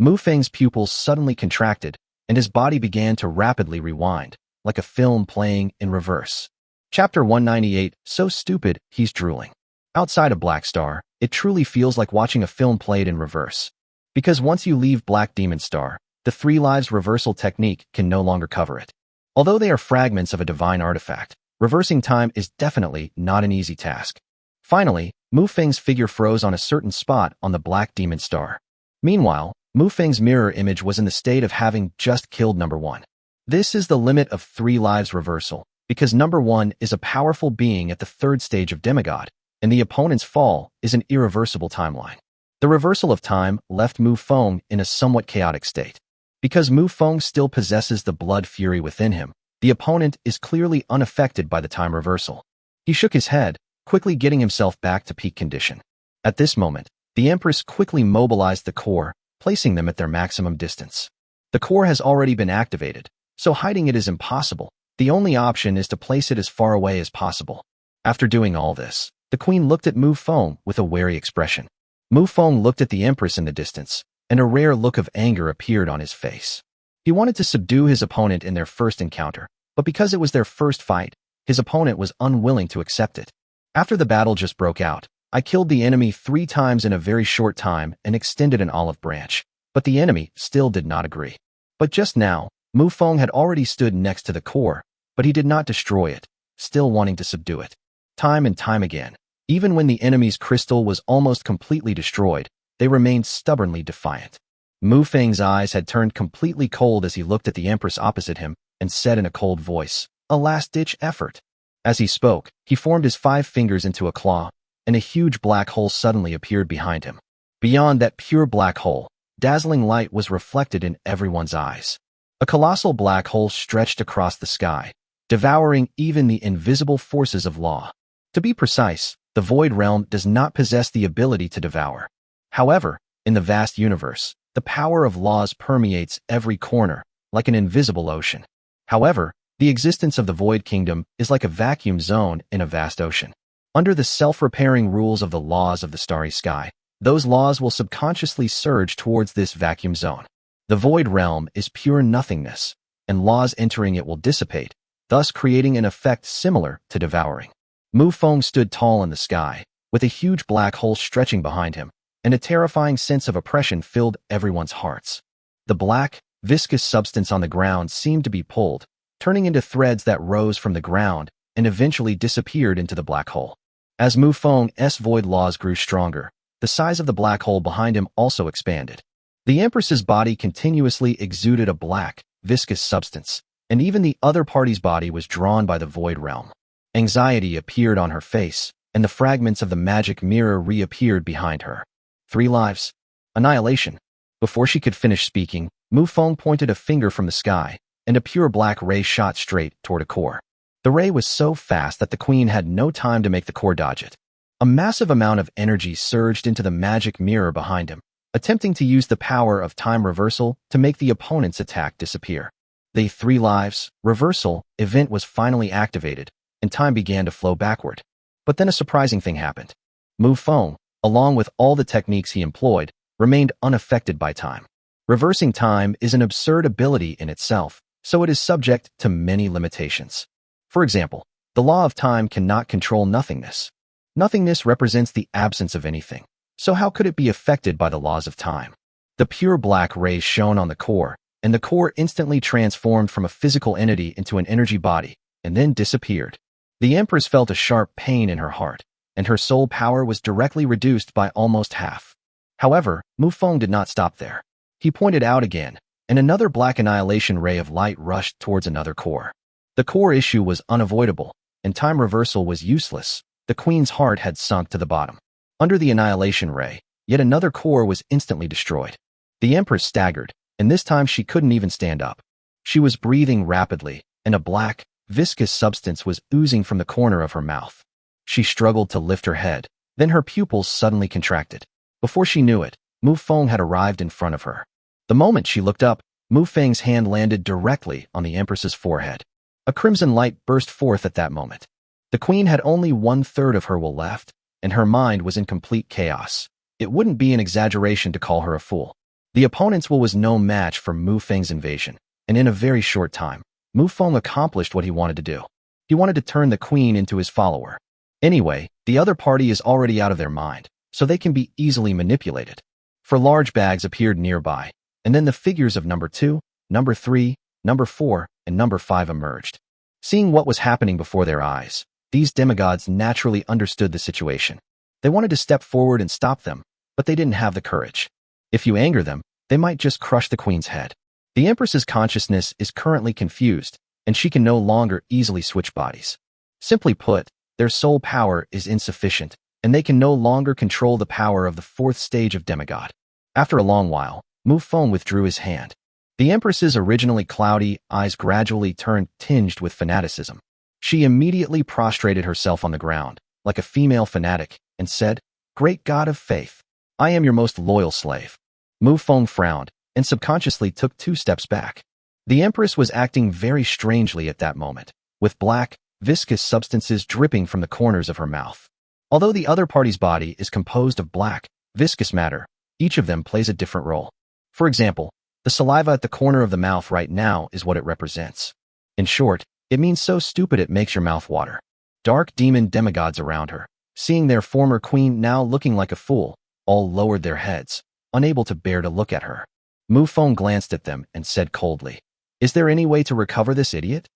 Mufong's pupils suddenly contracted, and his body began to rapidly rewind, like a film playing in reverse. Chapter 198, so stupid, he's drooling. Outside of Black Star, it truly feels like watching a film played in reverse. Because once you leave Black Demon Star, the 3 lives reversal technique can no longer cover it. Although they are fragments of a divine artifact, reversing time is definitely not an easy task. Finally, Mufong's figure froze on a certain spot on the Black Demon Star. Meanwhile, Mufong's mirror image was in the state of having just killed number 1. This is the limit of 3 lives reversal, because number 1 is a powerful being at the 3rd stage of demigod, and the opponent's fall is an irreversible timeline. The reversal of time left Mufong in a somewhat chaotic state. Because Mufong still possesses the blood fury within him, the opponent is clearly unaffected by the time reversal. He shook his head, quickly getting himself back to peak condition. At this moment, the Empress quickly mobilized the core, placing them at their maximum distance. The core has already been activated, so hiding it is impossible. The only option is to place it as far away as possible. After doing all this, the queen looked at Mufong with a wary expression. Mufong looked at the Empress in the distance, and a rare look of anger appeared on his face. He wanted to subdue his opponent in their first encounter, but because it was their first fight, his opponent was unwilling to accept it. After the battle just broke out, I killed the enemy 3 times in a very short time and extended an olive branch, but the enemy still did not agree. But just now, Mufong had already stood next to the core, but he did not destroy it, still wanting to subdue it. Time and time again, even when the enemy's crystal was almost completely destroyed, they remained stubbornly defiant. Mufeng's eyes had turned completely cold as he looked at the Empress opposite him and said in a cold voice, "A last-ditch effort." As he spoke, he formed his 5 fingers into a claw, and a huge black hole suddenly appeared behind him. Beyond that pure black hole, dazzling light was reflected in everyone's eyes. A colossal black hole stretched across the sky, devouring even the invisible forces of law. To be precise, the Void Realm does not possess the ability to devour. However, in the vast universe, the power of laws permeates every corner, like an invisible ocean. However, the existence of the Void Kingdom is like a vacuum zone in a vast ocean. Under the self-repairing rules of the laws of the starry sky, those laws will subconsciously surge towards this vacuum zone. The Void Realm is pure nothingness, and laws entering it will dissipate, thus creating an effect similar to devouring. Mufong stood tall in the sky, with a huge black hole stretching behind him, and a terrifying sense of oppression filled everyone's hearts. The black, viscous substance on the ground seemed to be pulled, turning into threads that rose from the ground and eventually disappeared into the black hole. As Mufong's void laws grew stronger, the size of the black hole behind him also expanded. The Empress's body continuously exuded a black, viscous substance, and even the other party's body was drawn by the Void Realm. Anxiety appeared on her face, and the fragments of the magic mirror reappeared behind her. 3 lives. Annihilation. Before she could finish speaking, Mufong pointed a finger from the sky, and a pure black ray shot straight toward a core. The ray was so fast that the queen had no time to make the core dodge it. A massive amount of energy surged into the magic mirror behind him, attempting to use the power of time reversal to make the opponent's attack disappear. The 3 lives reversal event was finally activated, and time began to flow backward. But then a surprising thing happened. Mufong, along with all the techniques he employed, remained unaffected by time. Reversing time is an absurd ability in itself, so it is subject to many limitations. For example, the law of time cannot control nothingness. Nothingness represents the absence of anything, so how could it be affected by the laws of time? The pure black rays shone on the core, and the core instantly transformed from a physical entity into an energy body, and then disappeared. The Empress felt a sharp pain in her heart, and her soul power was directly reduced by almost half. However, Mufong did not stop there. He pointed out again, and another black annihilation ray of light rushed towards another core. The core issue was unavoidable, and time reversal was useless. The queen's heart had sunk to the bottom. Under the annihilation ray, yet another core was instantly destroyed. The Empress staggered, and this time she couldn't even stand up. She was breathing rapidly, and a black, viscous substance was oozing from the corner of her mouth. She struggled to lift her head, then her pupils suddenly contracted. Before she knew it, Mufong had arrived in front of her. The moment she looked up, Mufeng's hand landed directly on the Empress's forehead. A crimson light burst forth at that moment. The queen had only 1/3 of her will left, and her mind was in complete chaos. It wouldn't be an exaggeration to call her a fool. The opponent's will was no match for Mufeng's invasion, and in a very short time, Mufong accomplished what he wanted to do. He wanted to turn the queen into his follower. Anyway, the other party is already out of their mind, so they can be easily manipulated. 4 large bags appeared nearby, and then the figures of number 2, number 3, number 4, and number 5 emerged. Seeing what was happening before their eyes, these demigods naturally understood the situation. They wanted to step forward and stop them, but they didn't have the courage. If you anger them, they might just crush the queen's head. The Empress's consciousness is currently confused, and she can no longer easily switch bodies. Simply put, their soul power is insufficient, and they can no longer control the power of the 4th stage of demigod. After a long while, Mufong withdrew his hand. The Empress's originally cloudy eyes gradually turned tinged with fanaticism. She immediately prostrated herself on the ground, like a female fanatic, and said, "Great God of faith, I am your most loyal slave." Mufong frowned, and subconsciously took 2 steps back. The Empress was acting very strangely at that moment, with black, viscous substances dripping from the corners of her mouth. Although the other party's body is composed of black, viscous matter. Each of them plays a different role. For example, the saliva at the corner of the mouth right now is what it represents. In short, it means so stupid it makes your mouth water. Dark demon demigods around her, seeing their former queen now looking like a fool, all lowered their heads, unable to bear to look at her. Mufong glanced at them and said coldly, "Is there any way to recover this idiot?"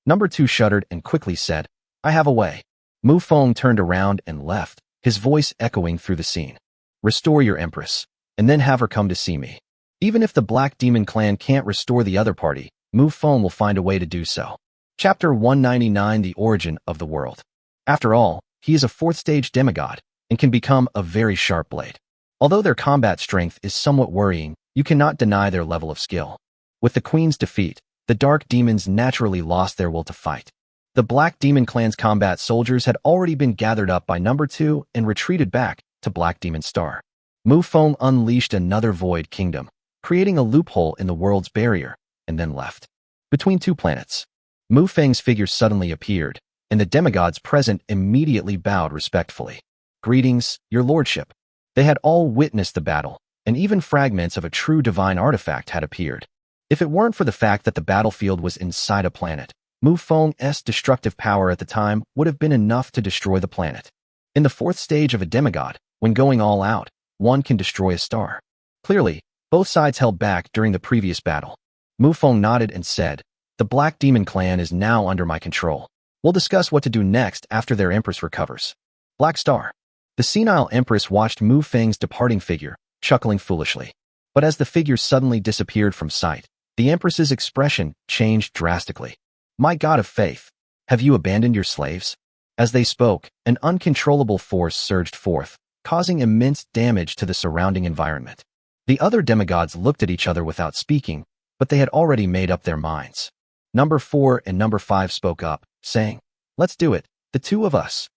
Number 2 shuddered and quickly said, "I have a way." Mufong turned around and left, his voice echoing through the scene. "Restore your empress, and then have her come to see me." Even if the Black Demon clan can't restore the other party, Mufong will find a way to do so. Chapter 199: The Origin of the World. After all, he is a 4th-stage demigod and can become a very sharp blade. Although their combat strength is somewhat worrying, you cannot deny their level of skill. With the Queen's defeat, the Dark Demons naturally lost their will to fight. The Black Demon clan's combat soldiers had already been gathered up by Number 2 and retreated back to Black Demon Star. Mufong unleashed another Void Kingdom, creating a loophole in the world's barrier, and then left. Between 2 planets, Mufong's figure suddenly appeared, and the demigods present immediately bowed respectfully. "Greetings, your lordship." They had all witnessed the battle, and even fragments of a true divine artifact had appeared. If it weren't for the fact that the battlefield was inside a planet, Mufong's destructive power at the time would have been enough to destroy the planet. In the 4th stage of a demigod, when going all out, one can destroy a star. Clearly, both sides held back during the previous battle. Mufong nodded and said, "The Black Demon clan is now under my control. We'll discuss what to do next after their empress recovers." Black Star. The senile empress watched Mufong's departing figure, chuckling foolishly. But as the figure suddenly disappeared from sight, the empress's expression changed drastically. "My god of faith, have you abandoned your slaves?" As they spoke, an uncontrollable force surged forth, causing immense damage to the surrounding environment. The other demigods looked at each other without speaking, but they had already made up their minds. Number 4 and Number 5 spoke up, saying, "Let's do it, the 2 of us."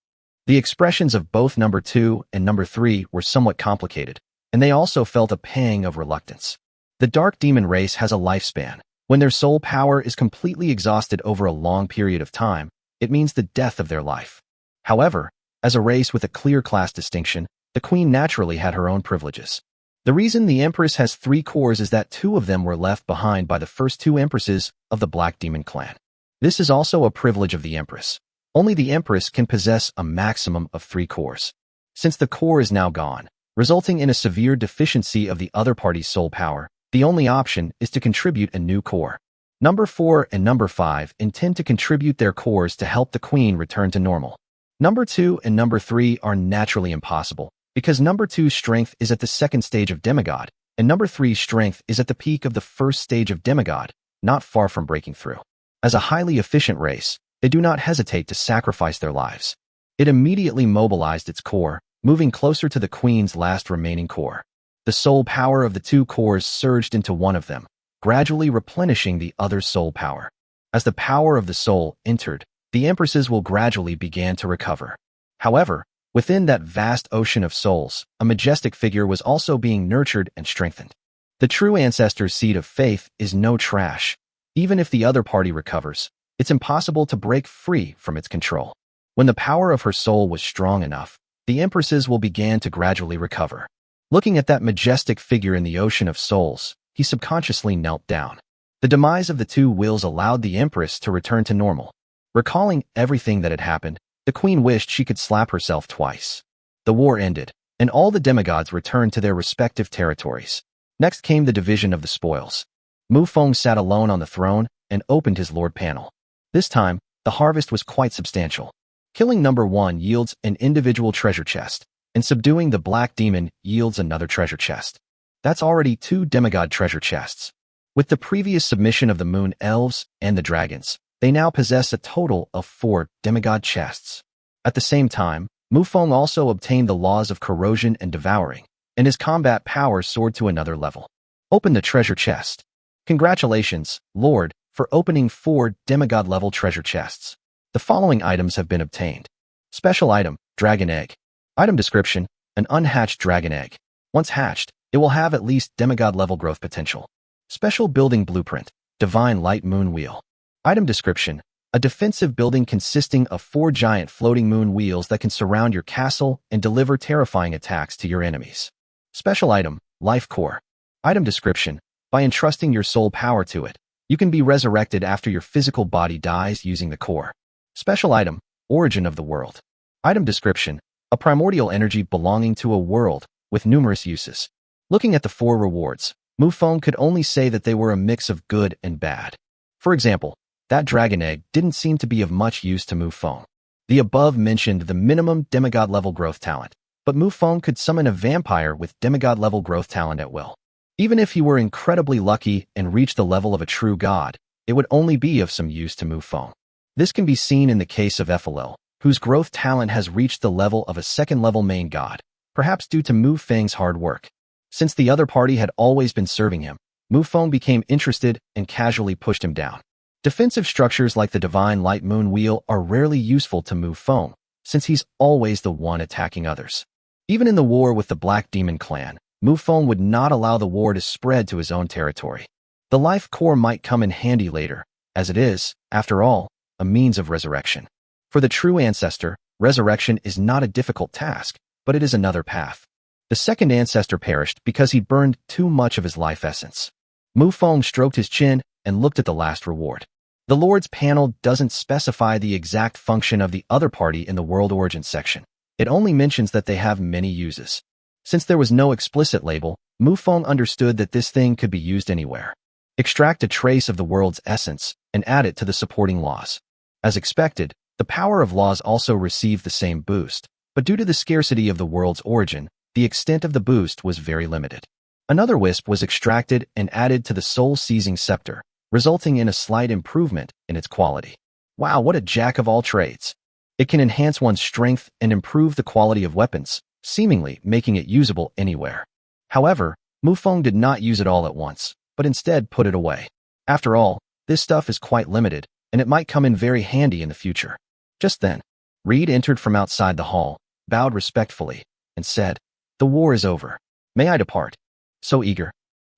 The expressions of both Number 2 and Number 3 were somewhat complicated, and they also felt a pang of reluctance. The Dark Demon race has a lifespan. When their soul power is completely exhausted over a long period of time, it means the death of their life. However, as a race with a clear class distinction, the Queen naturally had her own privileges. The reason the Empress has 3 cores is that 2 of them were left behind by the first 2 Empresses of the Black Demon clan. This is also a privilege of the Empress. Only the Empress can possess a maximum of 3 cores. Since the core is now gone, resulting in a severe deficiency of the other party's soul power, the only option is to contribute a new core. Number 4 and Number 5 intend to contribute their cores to help the Queen return to normal. Number 2 and Number 3 are naturally impossible, because Number 2's strength is at the 2nd stage of demigod, and Number 3's strength is at the peak of the 1st stage of demigod, not far from breaking through. As a highly efficient race, they do not hesitate to sacrifice their lives. It immediately mobilized its core, moving closer to the Queen's last remaining core. The soul power of the 2 cores surged into one of them, gradually replenishing the other's soul power. As the power of the soul entered, the Empresses will gradually begin to recover. However, within that vast ocean of souls, a majestic figure was also being nurtured and strengthened. The true ancestor's seed of faith is no trash. Even if the other party recovers, it's impossible to break free from its control. When the power of her soul was strong enough, the Empresses will begin to gradually recover. Looking at that majestic figure in the ocean of souls, he subconsciously knelt down. The demise of the 2 wills allowed the Empress to return to normal. Recalling everything that had happened, the Queen wished she could slap herself twice. The war ended, and all the demigods returned to their respective territories. Next came the division of the spoils. Mufong sat alone on the throne and opened his Lord panel. This time, the harvest was quite substantial. Killing Number 1 yields an individual treasure chest, and subduing the Black Demon yields another treasure chest. That's already 2 demigod treasure chests. With the previous submission of the Moon Elves and the Dragons, they now possess a total of 4 demigod chests. At the same time, Mufong also obtained the laws of corrosion and devouring, and his combat power soared to another level. Open the treasure chest. Congratulations, Lord, for opening 4 demigod-level treasure chests. The following items have been obtained. Special item, Dragon Egg. Item description, an unhatched dragon egg. Once hatched, it will have at least demigod-level growth potential. Special building blueprint, Divine Light Moon Wheel. Item description, a defensive building consisting of 4 giant floating moon wheels that can surround your castle and deliver terrifying attacks to your enemies. Special item, Life Core. Item description. By entrusting your soul power to it, you can be resurrected after your physical body dies using the core. Special item, Origin of the World. Item description. A primordial energy belonging to a world with numerous uses. Looking at the 4 rewards, Mufong could only say that they were a mix of good and bad. For example, that dragon egg didn't seem to be of much use to Mufong. The above mentioned the minimum demigod level growth talent, but Mufong could summon a vampire with demigod level growth talent at will. Even if he were incredibly lucky and reached the level of a true god, it would only be of some use to Mufong. This can be seen in the case of Ephelil, whose growth talent has reached the level of a second-level main god, perhaps due to Mufeng's hard work. Since the other party had always been serving him, Mufong became interested and casually pushed him down. Defensive structures like the Divine Light Moon Wheel are rarely useful to Mufong, since he's always the one attacking others. Even in the war with the Black Demon clan, Mufong would not allow the war to spread to his own territory. The life core might come in handy later, as it is, after all, a means of resurrection. For the true ancestor, resurrection is not a difficult task, but it is another path. The second ancestor perished because he burned too much of his life essence. Mufong stroked his chin and looked at the last reward. The Lord's panel doesn't specify the exact function of the other party in the World Origin section. It only mentions that they have many uses. Since there was no explicit label, Mufong understood that this thing could be used anywhere. Extract a trace of the world's essence and add it to the supporting laws. As expected, the power of laws also received the same boost, but due to the scarcity of the world's origin, the extent of the boost was very limited. Another wisp was extracted and added to the soul-seizing scepter, resulting in a slight improvement in its quality. Wow, what a jack of all trades. It can enhance one's strength and improve the quality of weapons, seemingly making it usable anywhere. However, Mufong did not use it all at once, but instead put it away. After all, this stuff is quite limited, and it might come in very handy in the future. Just then, Reed entered from outside the hall, bowed respectfully, and said, "The war is over. May I depart?" So eager.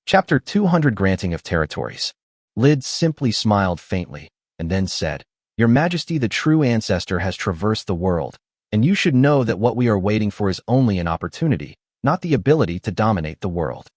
Chapter 200 Granting of Territories. Lid simply smiled faintly, and then said, "Your Majesty, the true ancestor has traversed the world, and you should know that what we are waiting for is only an opportunity, not the ability to dominate the world."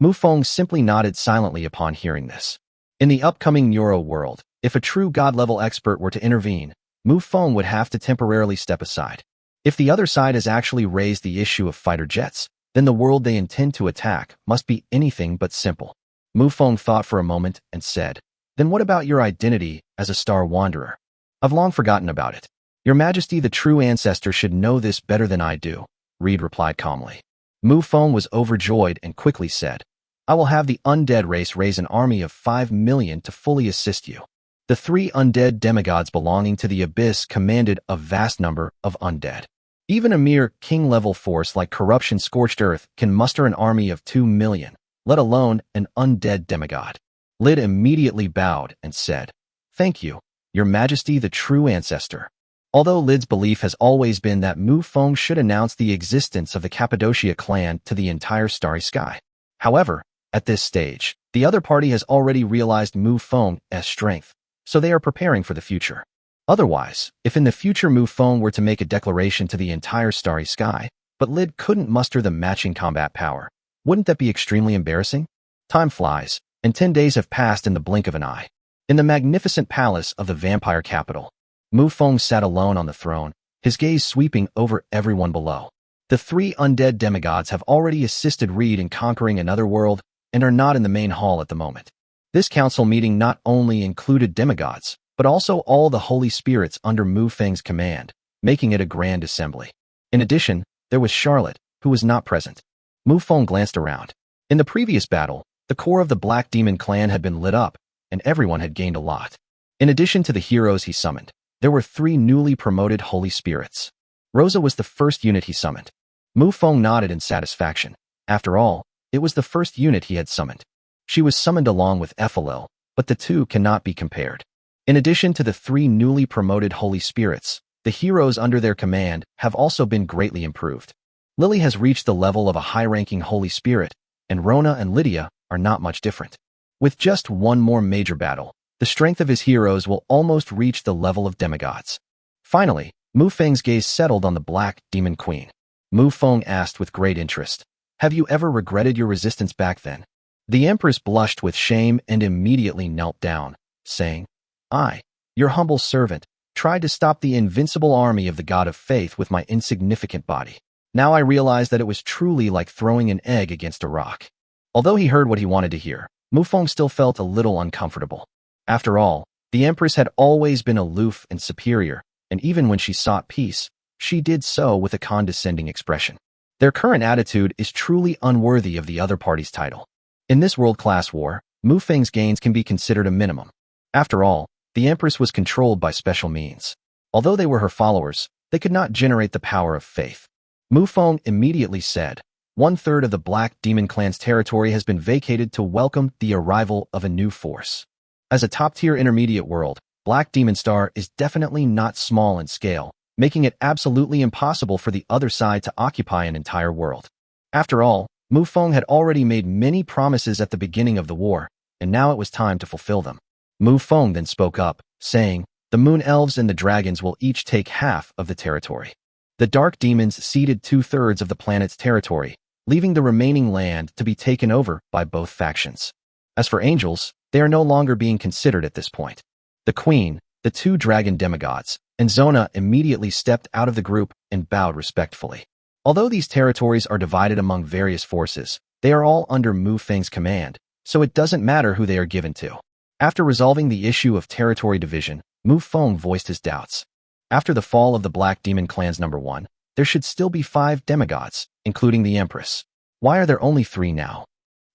Mufong simply nodded silently upon hearing this. In the upcoming Neuro world, if a true god-level expert were to intervene, Mufong would have to temporarily step aside. If the other side has actually raised the issue of fighter jets, then the world they intend to attack must be anything but simple. Mufong thought for a moment and said, "Then what about your identity as a star wanderer?" "I've long forgotten about it. Your Majesty, the true ancestor should know this better than I do," Reed replied calmly. Mufong was overjoyed and quickly said, "I will have the undead race raise an army of 5 million to fully assist you." The 3 undead demigods belonging to the Abyss commanded a vast number of undead. Even a mere king-level force like Corruption Scorched Earth can muster an army of 2 million, let alone an undead demigod. Lid immediately bowed and said, "Thank you, Your Majesty, the true ancestor." Although Lid's belief has always been that Mufong should announce the existence of the Cappadocia clan to the entire starry sky. However, at this stage, the other party has already realized Mufong's strength, so they are preparing for the future. Otherwise, if in the future Mufong were to make a declaration to the entire starry sky, but Lid couldn't muster the matching combat power, wouldn't that be extremely embarrassing? Time flies, and 10 days have passed in the blink of an eye. In the magnificent palace of the vampire capital, Mufong sat alone on the throne, his gaze sweeping over everyone below. The 3 undead demigods have already assisted Reed in conquering another world and are not in the main hall at the moment. This council meeting not only included demigods, but also all the holy spirits under Mufeng's command, making it a grand assembly. In addition, there was Charlotte, who was not present. Mufong glanced around. In the previous battle, the core of the Black Demon clan had been lit up, and everyone had gained a lot. In addition to the heroes he summoned, there were 3 newly promoted holy spirits. Rosa was the first unit he summoned. Mufong nodded in satisfaction. After all, it was the first unit he had summoned. She was summoned along with Ephelil, but the two cannot be compared. In addition to the 3 newly promoted holy spirits, the heroes under their command have also been greatly improved. Lily has reached the level of a high-ranking holy spirit, and Rona and Lydia are not much different. With just one more major battle, the strength of his heroes will almost reach the level of demigods. Finally, Mufeng's gaze settled on the Black Demon Queen. Mufong asked with great interest, Have you ever regretted your resistance back then? The Empress blushed with shame and immediately knelt down, saying, I, your humble servant, tried to stop the invincible army of the god of faith with my insignificant body. Now I realize that it was truly like throwing an egg against a rock. Although he heard what he wanted to hear, Mufong still felt a little uncomfortable. After all, the Empress had always been aloof and superior, and even when she sought peace, she did so with a condescending expression. Their current attitude is truly unworthy of the other party's title. In this world-class war, Mufeng's gains can be considered a minimum. After all, the Empress was controlled by special means. Although they were her followers, they could not generate the power of faith. Mufong immediately said, 1/3 of the Black Demon Clan's territory has been vacated to welcome the arrival of a new force. As a top-tier intermediate world, Black Demon Star is definitely not small in scale, making it absolutely impossible for the other side to occupy an entire world. After all, Mufong had already made many promises at the beginning of the war, and now it was time to fulfill them. Mufong then spoke up, saying, the Moon Elves and the Dragons will each take half of the territory. The Dark Demons ceded 2/3 of the planet's territory, leaving the remaining land to be taken over by both factions. As for angels, they are no longer being considered at this point. The Queen, the 2 dragon demigods, and Zona immediately stepped out of the group and bowed respectfully. Although these territories are divided among various forces, they are all under Mufeng's command, so it doesn't matter who they are given to. After resolving the issue of territory division, Mufong voiced his doubts. After the fall of the Black Demon Clan's number 1, there should still be 5 demigods, including the Empress. Why are there only 3 now?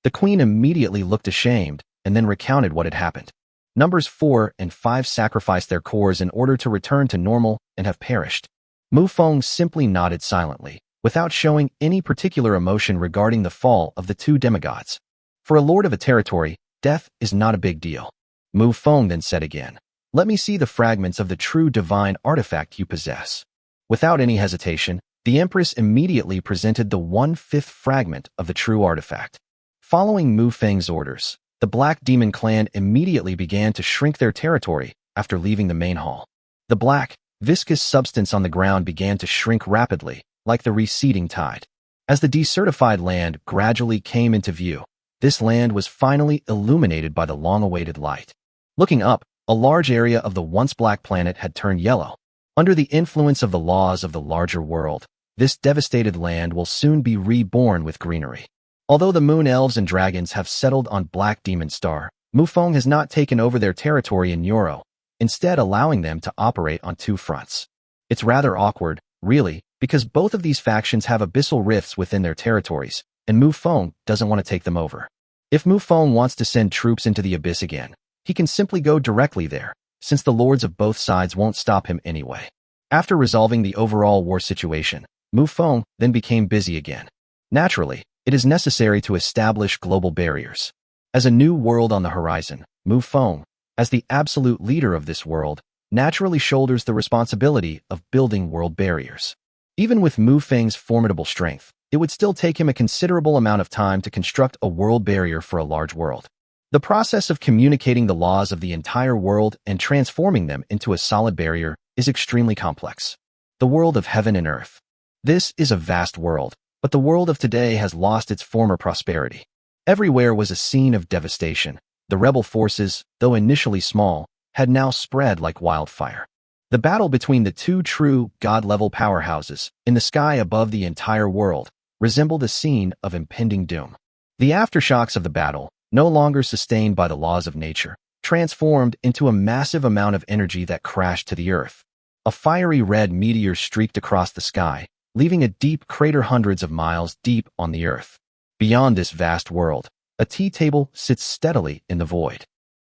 The Queen immediately looked ashamed and then recounted what had happened. Numbers 4 and 5 sacrificed their cores in order to return to normal and have perished. Mufong simply nodded silently, without showing any particular emotion regarding the fall of the 2 demigods. For a lord of a territory, death is not a big deal. Mufong then said again, let me see the fragments of the true divine artifact you possess. Without any hesitation, the Empress immediately presented the 1/5 fragment of the true artifact. Following Mufeng's orders, the Black Demon Clan immediately began to shrink their territory after leaving the main hall. The black, viscous substance on the ground began to shrink rapidly, like the receding tide. As the desertified land gradually came into view, this land was finally illuminated by the long-awaited light. Looking up, a large area of the once black planet had turned yellow. Under the influence of the laws of the larger world, this devastated land will soon be reborn with greenery. Although the Moon Elves and Dragons have settled on Black Demon Star, Mufong has not taken over their territory in Euro, instead allowing them to operate on 2 fronts. It's rather awkward, really, because both of these factions have abyssal rifts within their territories, and Mufong doesn't want to take them over. If Mufong wants to send troops into the abyss again, he can simply go directly there, since the lords of both sides won't stop him anyway. After resolving the overall war situation, Mufong then became busy again. Naturally, it is necessary to establish global barriers. As a new world on the horizon, Mufong, as the absolute leader of this world, naturally shoulders the responsibility of building world barriers. Even with Mufeng's formidable strength, it would still take him a considerable amount of time to construct a world barrier for a large world. The process of communicating the laws of the entire world and transforming them into a solid barrier is extremely complex. The world of heaven and earth. This is a vast world, but the world of today has lost its former prosperity. Everywhere was a scene of devastation. The rebel forces, though initially small, had now spread like wildfire. The battle between the 2 true god-level powerhouses in the sky above the entire world resembled a scene of impending doom. The aftershocks of the battle, no longer sustained by the laws of nature, transformed into a massive amount of energy that crashed to the earth. A fiery red meteor streaked across the sky, leaving a deep crater hundreds of miles deep on the earth. Beyond this vast world, a tea table sits steadily in the void.